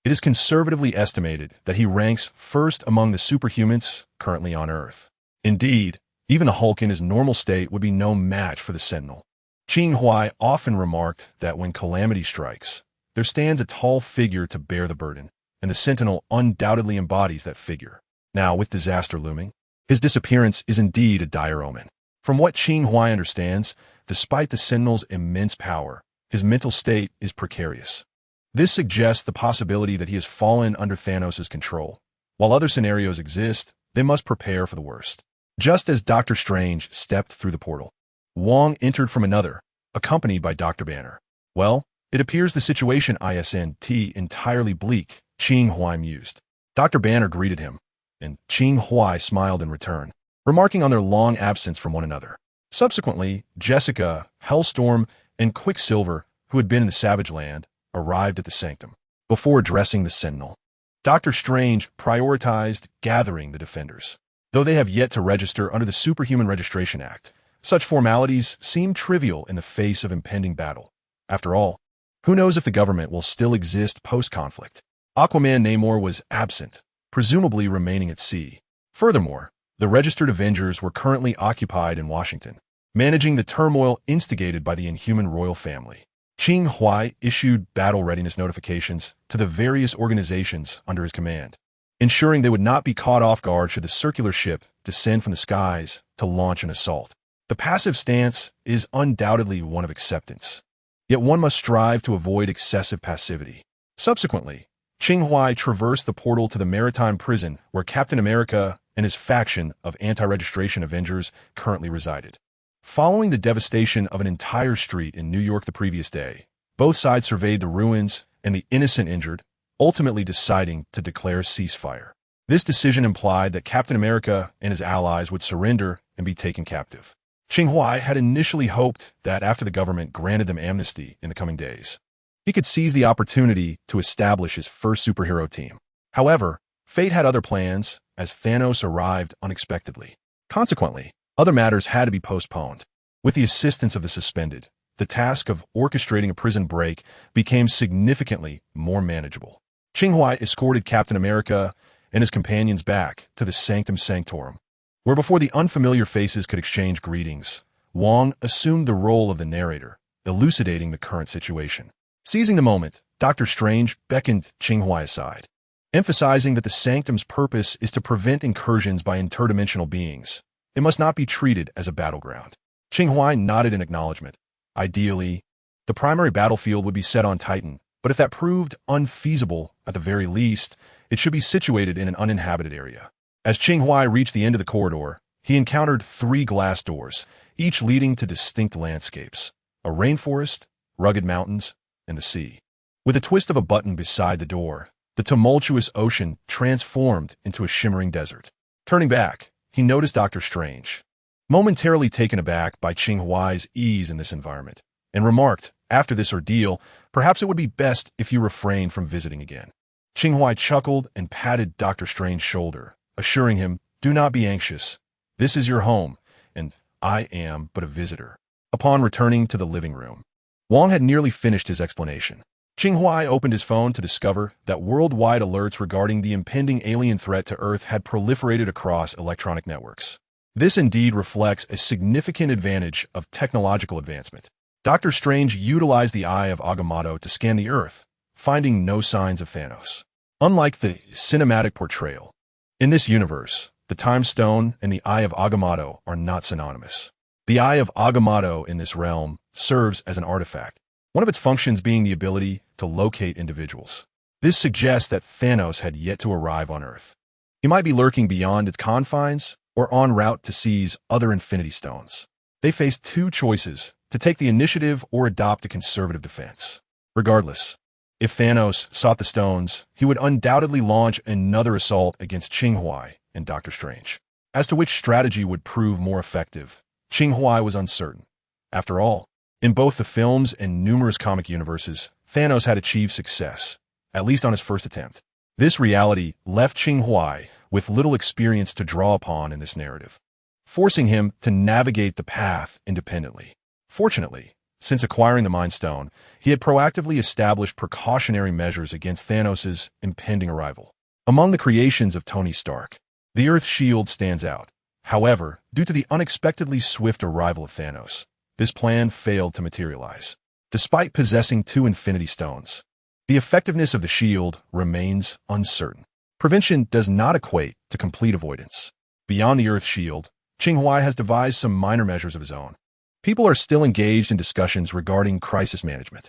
A: It is conservatively estimated that he ranks first among the superhumans currently on Earth. Indeed, even the Hulk in his normal state would be no match for the Sentinel. Qing Huai often remarked that when calamity strikes, there stands a tall figure to bear the burden, and the Sentinel undoubtedly embodies that figure. Now, with disaster looming, his disappearance is indeed a dire omen. From what Qing Huai understands, despite the Sentinel's immense power, his mental state is precarious. This suggests the possibility that he has fallen under Thanos' control. While other scenarios exist, they must prepare for the worst. Just as Doctor Strange stepped through the portal, Wong entered from another, accompanied by Dr. Banner. Well, it appears the situation isn't entirely bleak, Qing Huai mused. Dr. Banner greeted him, and Qing Huai smiled in return, remarking on their long absence from one another. Subsequently, Jessica, Hellstorm, and Quicksilver, who had been in the Savage Land, arrived at the sanctum. Before addressing the Sentinel, Doctor Strange prioritized gathering the defenders. Though they have yet to register under the Superhuman Registration Act, such formalities seem trivial in the face of impending battle. After all, who knows if the government will still exist post-conflict? Aquaman Namor was absent, presumably remaining at sea. Furthermore, the registered Avengers were currently occupied in Washington, managing the turmoil instigated by the Inhuman royal family. Qing Huai issued battle readiness notifications to the various organizations under his command, ensuring they would not be caught off guard should the circular ship descend from the skies to launch an assault. The passive stance is undoubtedly one of acceptance, yet one must strive to avoid excessive passivity. Subsequently, Qing Huai traversed the portal to the maritime prison where Captain America and his faction of anti-registration Avengers currently resided. Following the devastation of an entire street in New York the previous day, both sides surveyed the ruins and the innocent injured, ultimately deciding to declare ceasefire. This decision implied that Captain America and his allies would surrender and be taken captive. Qing Huai had initially hoped that after the government granted them amnesty in the coming days, he could seize the opportunity to establish his first superhero team. However, fate had other plans as Thanos arrived unexpectedly. Consequently, other matters had to be postponed. With the assistance of the suspended, the task of orchestrating a prison break became significantly more manageable. Qing Huai escorted Captain America and his companions back to the Sanctum Sanctorum, where before the unfamiliar faces could exchange greetings, Wong assumed the role of the narrator, elucidating the current situation. Seizing the moment, Dr. Strange beckoned Qing Huai aside, emphasizing that the Sanctum's purpose is to prevent incursions by interdimensional beings. It must not be treated as a battleground. Qing Huai nodded in acknowledgement. Ideally, the primary battlefield would be set on Titan, but if that proved unfeasible, at the very least, it should be situated in an uninhabited area. As Qing Huai reached the end of the corridor, he encountered 3 glass doors, each leading to distinct landscapes: a rainforest, rugged mountains, and the sea. With a twist of a button beside the door, the tumultuous ocean transformed into a shimmering desert. Turning back, he noticed Dr. Strange. momentarily taken aback by Qing Huai's ease in this environment, and remarked, after this ordeal, perhaps it would be best if you refrain from visiting again. Qing Huai chuckled and patted Dr. Strange's shoulder, assuring him, "Do not be anxious. This is your home, and I am but a visitor." Upon returning to the living room, Wang had nearly finished his explanation. Qing Huai opened his phone to discover that worldwide alerts regarding the impending alien threat to Earth had proliferated across electronic networks. This indeed reflects a significant advantage of technological advancement. Dr. Strange utilized the Eye of Agamotto to scan the Earth, finding no signs of Thanos. Unlike the cinematic portrayal, in this universe, the Time Stone and the Eye of Agamotto are not synonymous. The Eye of Agamotto in this realm serves as an artifact, one of its functions being the ability to locate individuals. This suggests that Thanos had yet to arrive on Earth. He might be lurking beyond its confines or en route to seize other Infinity Stones. They faced two choices: to take the initiative or adopt a conservative defense. Regardless, if Thanos sought the stones, he would undoubtedly launch another assault against Qing Huai and Doctor Strange. As to which strategy would prove more effective, Qing Huai was uncertain. After all, in both the films and numerous comic universes, Thanos had achieved success, at least on his first attempt. This reality left Qing Huai with little experience to draw upon in this narrative, forcing him to navigate the path independently. Fortunately, since acquiring the Mind Stone, he had proactively established precautionary measures against Thanos' impending arrival. Among the creations of Tony Stark, the Earth Shield stands out. However, due to the unexpectedly swift arrival of Thanos, this plan failed to materialize. Despite possessing 2 Infinity Stones, the effectiveness of the shield remains uncertain. Prevention does not equate to complete avoidance. Beyond the Earth Shield, Qing Huai has devised some minor measures of his own. People are still engaged in discussions regarding crisis management.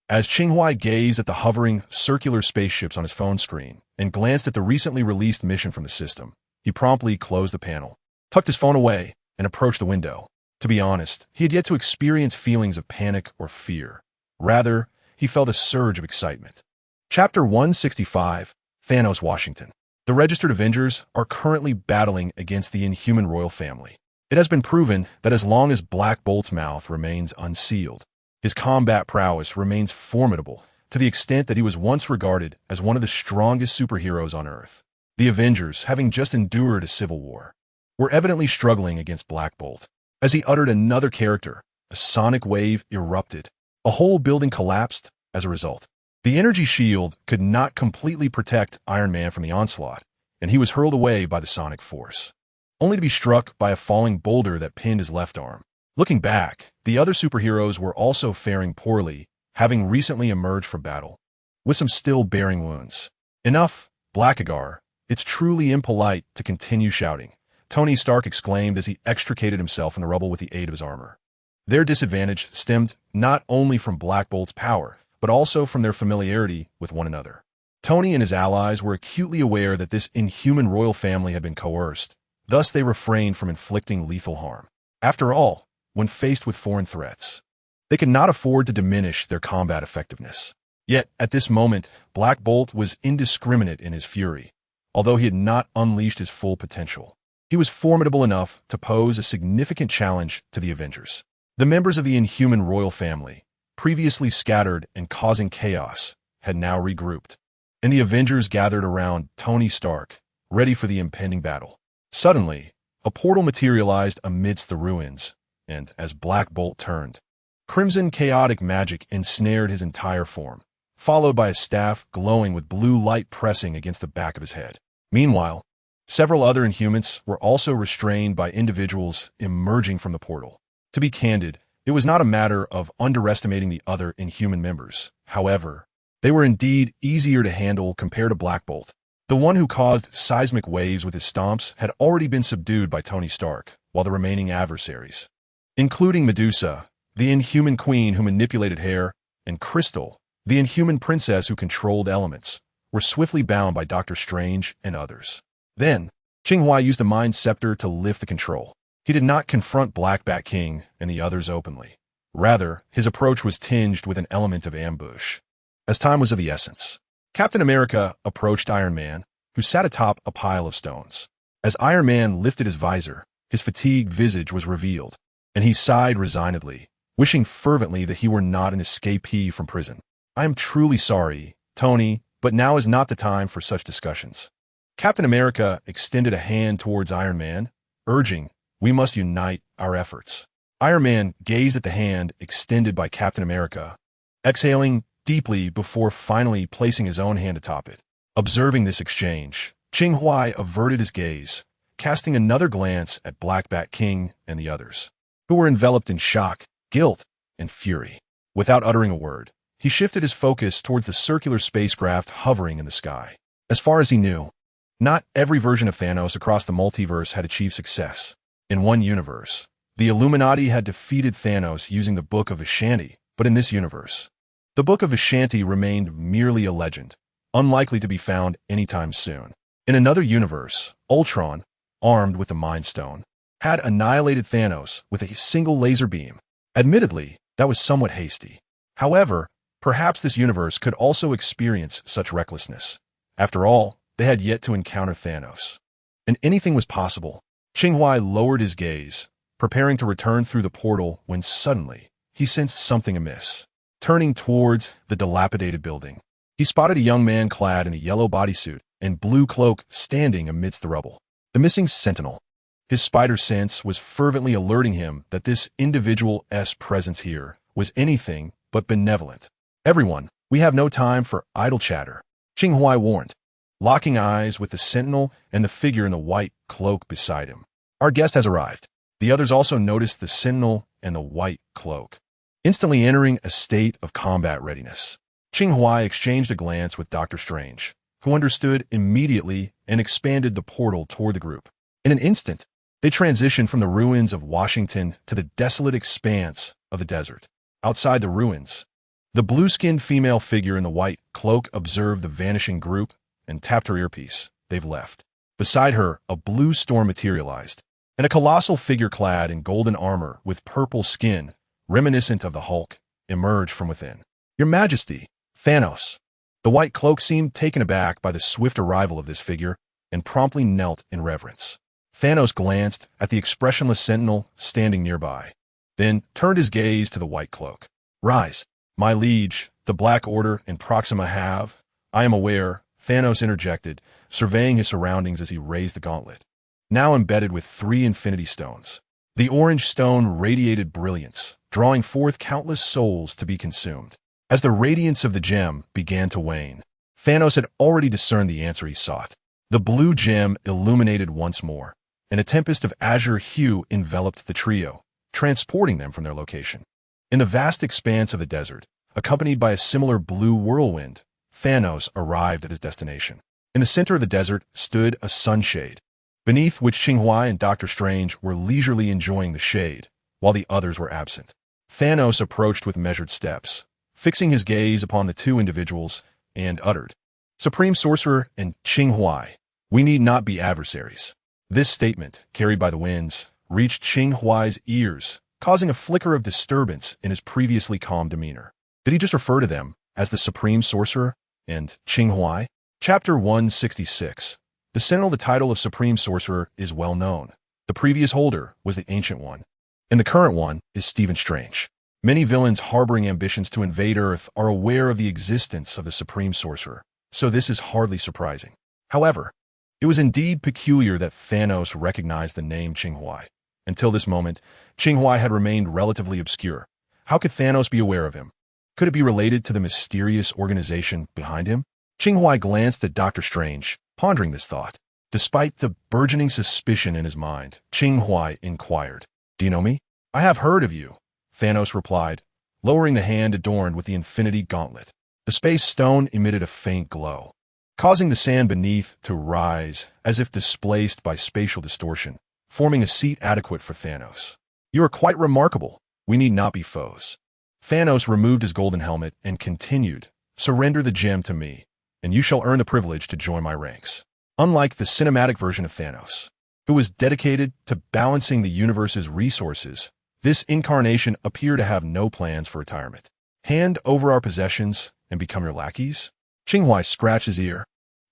A: As Qing Huai gazed at the hovering, circular spaceships on his phone screen and glanced at the recently released mission from the system, he promptly closed the panel, tucked his phone away, and approached the window. To be honest, he had yet to experience feelings of panic or fear. Rather, he felt a surge of excitement. Chapter 165, Thanos Washington. The Registered Avengers are currently battling against the Inhuman royal family. It has been proven that as long as Black Bolt's mouth remains unsealed, his combat prowess remains formidable to the extent that he was once regarded as one of the strongest superheroes on Earth. The Avengers, having just endured a civil war, were evidently struggling against Black Bolt. As he uttered another character, a sonic wave erupted. A whole building collapsed as a result. The energy shield could not completely protect Iron Man from the onslaught, and he was hurled away by the sonic force, only to be struck by a falling boulder that pinned his left arm. Looking back, the other superheroes were also faring poorly, having recently emerged from battle, with some still bearing wounds. "Enough, Blackagar. It's truly impolite to continue shouting," Tony Stark exclaimed as he extricated himself from the rubble with the aid of his armor. Their disadvantage stemmed not only from Black Bolt's power, but also from their familiarity with one another. Tony and his allies were acutely aware that this Inhuman royal family had been coerced, thus they refrained from inflicting lethal harm. After all, when faced with foreign threats, they could not afford to diminish their combat effectiveness. Yet, at this moment, Black Bolt was indiscriminate in his fury, although he had not unleashed his full potential. He was formidable enough to pose a significant challenge to the Avengers. The members of the Inhuman royal family, previously scattered and causing chaos, had now regrouped, and the Avengers gathered around Tony Stark, ready for the impending battle. Suddenly, a portal materialized amidst the ruins, and as Black Bolt turned, crimson chaotic magic ensnared his entire form, followed by a staff glowing with blue light pressing against the back of his head. Meanwhile, several other Inhumans were also restrained by individuals emerging from the portal. To be candid, it was not a matter of underestimating the other Inhuman members. However, they were indeed easier to handle compared to Black Bolt. The one who caused seismic waves with his stomps had already been subdued by Tony Stark, while the remaining adversaries, including Medusa, the Inhuman queen who manipulated hair, and Crystal, the Inhuman princess who controlled elements, were swiftly bound by Doctor Strange and others. Then, Qing Huai used the Mind Scepter to lift the control. He did not confront Black Bat King and the others openly. Rather, his approach was tinged with an element of ambush. As time was of the essence, Captain America approached Iron Man, who sat atop a pile of stones. As Iron Man lifted his visor, His fatigued visage was revealed, and he sighed resignedly, wishing fervently that he were not an escapee from prison. "I am truly sorry, Tony, but now is not the time for such discussions." Captain America extended a hand towards Iron Man, urging, "We must unite our efforts." Iron Man gazed at the hand extended by Captain America, exhaling deeply before finally placing his own hand atop it. Observing this exchange, Qing Huai averted his gaze, casting another glance at Black Bat King and the others, who were enveloped in shock, guilt, and fury. Without uttering a word, he shifted his focus towards the circular spacecraft hovering in the sky. As far as he knew, not every version of Thanos across the multiverse had achieved success. In one universe, the Illuminati had defeated Thanos using the Book of Vishanti, but in this universe, the Book of Vishanti remained merely a legend, unlikely to be found anytime soon. In another universe, Ultron, armed with the Mind Stone, had annihilated Thanos with a single laser beam. Admittedly, that was somewhat hasty. However, perhaps this universe could also experience such recklessness. After all, they had yet to encounter Thanos. And anything was possible. Qing Huai lowered his gaze, preparing to return through the portal when suddenly he sensed something amiss. Turning towards the dilapidated building, he spotted a young man clad in a yellow bodysuit and blue cloak standing amidst the rubble. The missing sentinel. His spider sense was fervently alerting him that this individual's presence here was anything but benevolent. "Everyone, we have no time for idle chatter," Qing Huai warned, locking eyes with the sentinel and the figure in the white cloak beside him. "Our guest has arrived." The others also noticed the sentinel and the white cloak, instantly entering a state of combat readiness. Qing Huai exchanged a glance with Dr. Strange, who understood immediately and expanded the portal toward the group. In an instant, they transitioned from the ruins of Washington to the desolate expanse of the desert. Outside the ruins, the blue-skinned female figure in the white cloak observed the vanishing group and tapped her earpiece. "They've left." Beside her, a blue storm materialized, and a colossal figure clad in golden armor with purple skin, reminiscent of the Hulk, emerged from within. "Your Majesty, Thanos." The white cloak seemed taken aback by the swift arrival of this figure and promptly knelt in reverence. Thanos glanced at the expressionless sentinel standing nearby, then turned his gaze to the white cloak. "Rise, my liege, the Black Order and Proxima have—" "I am aware," Thanos interjected, surveying his surroundings as he raised the gauntlet, now embedded with 3 infinity stones. The orange stone radiated brilliance, drawing forth countless souls to be consumed. As the radiance of the gem began to wane, Thanos had already discerned the answer he sought. The blue gem illuminated once more, and a tempest of azure hue enveloped the trio, transporting them from their location. In the vast expanse of the desert, accompanied by a similar blue whirlwind, Thanos arrived at his destination. In the center of the desert stood a sunshade, beneath which Qing Huai and Dr. Strange were leisurely enjoying the shade, while the others were absent. Thanos approached with measured steps, fixing his gaze upon the 2 individuals, and uttered, "Supreme Sorcerer and Qing Huai, we need not be adversaries." This statement, carried by the winds, reached Qing Huai's ears, causing a flicker of disturbance in his previously calm demeanor. Did he just refer to them as the Supreme Sorcerer and Qing Huai? Chapter 166. The Sentinel. The title of Supreme Sorcerer is well known. The previous holder was the Ancient One, and the current one is Stephen Strange. Many villains harboring ambitions to invade Earth are aware of the existence of the Supreme Sorcerer, so this is hardly surprising. However, it was indeed peculiar that Thanos recognized the name Qing Huai. Until this moment, Qing Huai had remained relatively obscure. How could Thanos be aware of him? Could it be related to the mysterious organization behind him? Qing Huai glanced at Dr. Strange, pondering this thought. Despite the burgeoning suspicion in his mind, Qing Huai inquired, "Do you know me?" "I have heard of you," Thanos replied, lowering the hand adorned with the Infinity Gauntlet. The space stone emitted a faint glow, causing the sand beneath to rise as if displaced by spatial distortion, forming a seat adequate for Thanos. "You are quite remarkable. We need not be foes." Thanos removed his golden helmet and continued, "Surrender the gem to me, and you shall earn the privilege to join my ranks." Unlike the cinematic version of Thanos, who was dedicated to balancing the universe's resources, this incarnation appeared to have no plans for retirement. "Hand over our possessions and become your lackeys?" Qing Huai scratched his ear,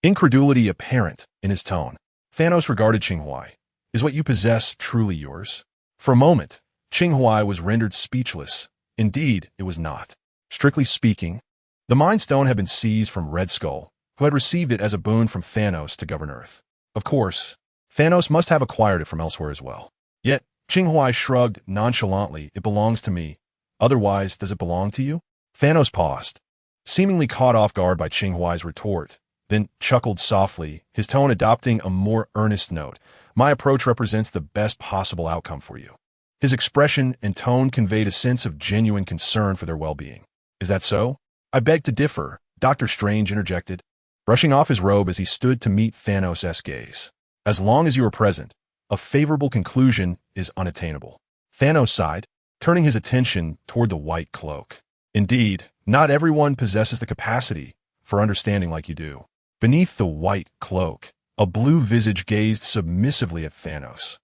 A: incredulity apparent in his tone. Thanos regarded Qing Huai, Is what you possess truly yours? For a moment, Qing Huai was rendered speechless. Indeed, it was not. Strictly speaking, the Mind Stone had been seized from Red Skull, who had received it as a boon from Thanos to govern Earth. Of course, Thanos must have acquired it from elsewhere as well. Yet, Qing Huai shrugged nonchalantly. It belongs to me. Otherwise, does it belong to you? Thanos paused, seemingly caught off guard by Qing Huai's retort, then chuckled softly, his tone adopting a more earnest note. My approach represents the best possible outcome for you. His expression and tone conveyed a sense of genuine concern for their well-being. Is that so? I beg to differ, Dr. Strange interjected, brushing off his robe as he stood to meet Thanos' gaze. As long as you are present, a favorable conclusion is unattainable. Thanos sighed, turning his attention toward the white cloak. Indeed, not everyone possesses the capacity for understanding like you do. Beneath the white cloak, a blue visage gazed submissively at Thanos.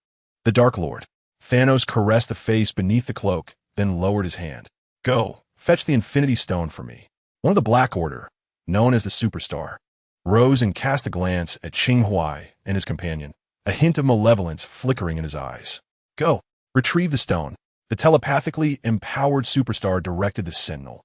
A: The Dark Lord. Thanos caressed the face beneath the cloak, then lowered his hand. Go, fetch the Infinity Stone for me. One of the Black Order, known as the Superstar, rose and cast a glance at Qing Huai and his companion, a hint of malevolence flickering in his eyes. Go, retrieve the stone. The telepathically empowered Superstar directed the Sentinel.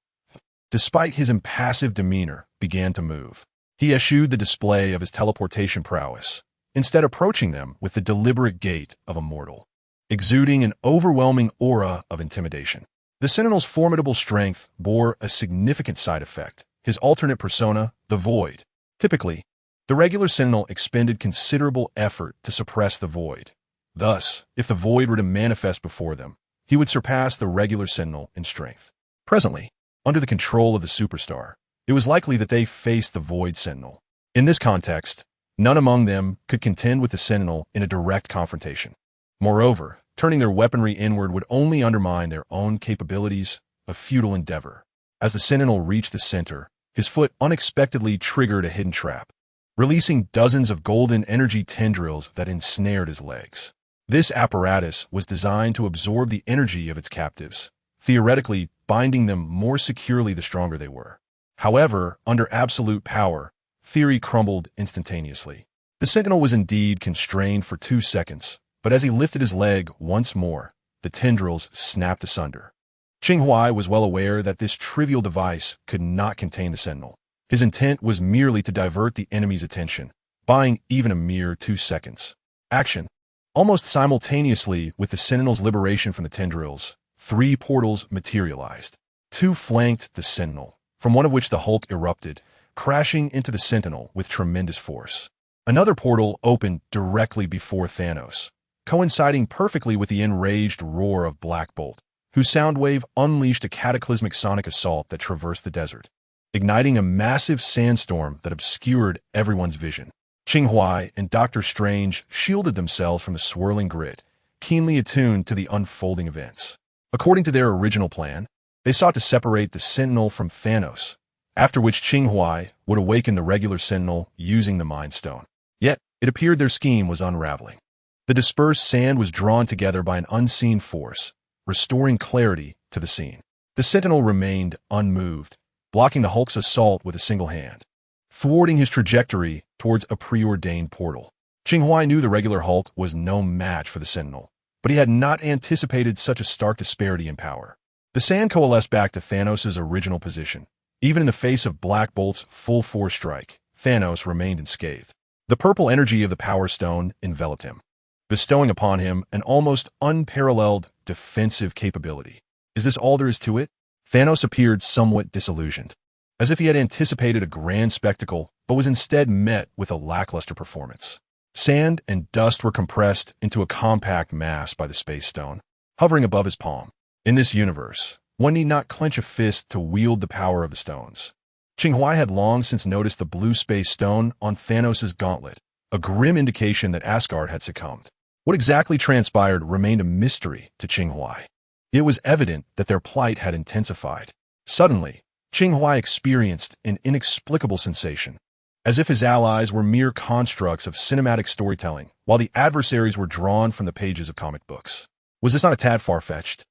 A: Despite his impassive demeanor, began to move. He eschewed the display of his teleportation prowess, instead approaching them with the deliberate gait of a mortal, exuding an overwhelming aura of intimidation. The Sentinel's formidable strength bore a significant side effect, his alternate persona, the Void. Typically, the regular Sentinel expended considerable effort to suppress the Void. Thus, if the Void were to manifest before them, he would surpass the regular Sentinel in strength. Presently, under the control of the Superstar, it was likely that they faced the Void Sentinel. In this context, none among them could contend with the Sentinel in a direct confrontation. Moreover, turning their weaponry inward would only undermine their own capabilities, a futile endeavor. As the Sentinel reached the center, his foot unexpectedly triggered a hidden trap, releasing dozens of golden energy tendrils that ensnared his legs. This apparatus was designed to absorb the energy of its captives, theoretically binding them more securely the stronger they were. However, under absolute power, theory crumbled instantaneously. The Sentinel was indeed constrained for 2 seconds, but as he lifted his leg once more, the tendrils snapped asunder. Qing Huai was well aware that this trivial device could not contain the Sentinel. His intent was merely to divert the enemy's attention, buying even a mere 2 seconds. Action. Almost simultaneously with the Sentinel's liberation from the tendrils, 3 portals materialized. 2 flanked the Sentinel, from one of which the Hulk erupted, crashing into the Sentinel with tremendous force. Another portal opened directly before Thanos, coinciding perfectly with the enraged roar of Black Bolt, whose sound wave unleashed a cataclysmic sonic assault that traversed the desert, igniting a massive sandstorm that obscured everyone's vision. Qing Huai and Dr. Strange shielded themselves from the swirling grid, keenly attuned to the unfolding events. According to their original plan, they sought to separate the Sentinel from Thanos, after which Qing Huai would awaken the regular Sentinel using the Mind Stone. Yet, it appeared their scheme was unraveling. The dispersed sand was drawn together by an unseen force, restoring clarity to the scene. The Sentinel remained unmoved, blocking the Hulk's assault with a single hand, thwarting his trajectory towards a preordained portal. Qing Huai knew the regular Hulk was no match for the Sentinel, but he had not anticipated such a stark disparity in power. The sand coalesced back to Thanos' original position. Even in the face of Black Bolt's full-force strike, Thanos remained unscathed. The purple energy of the Power Stone enveloped him, bestowing upon him an almost unparalleled defensive capability. Is this all there is to it? Thanos appeared somewhat disillusioned, as if he had anticipated a grand spectacle, but was instead met with a lackluster performance. Sand and dust were compressed into a compact mass by the Space Stone, hovering above his palm. In this universe, one need not clench a fist to wield the power of the stones. Qing Huai had long since noticed the blue Space Stone on Thanos' gauntlet, a grim indication that Asgard had succumbed. What exactly transpired remained a mystery to Qing Huai. It was evident that their plight had intensified. Suddenly, Qing Huai experienced an inexplicable sensation, as if his allies were mere constructs of cinematic storytelling, while the adversaries were drawn from the pages of comic books. Was this not a tad far-fetched?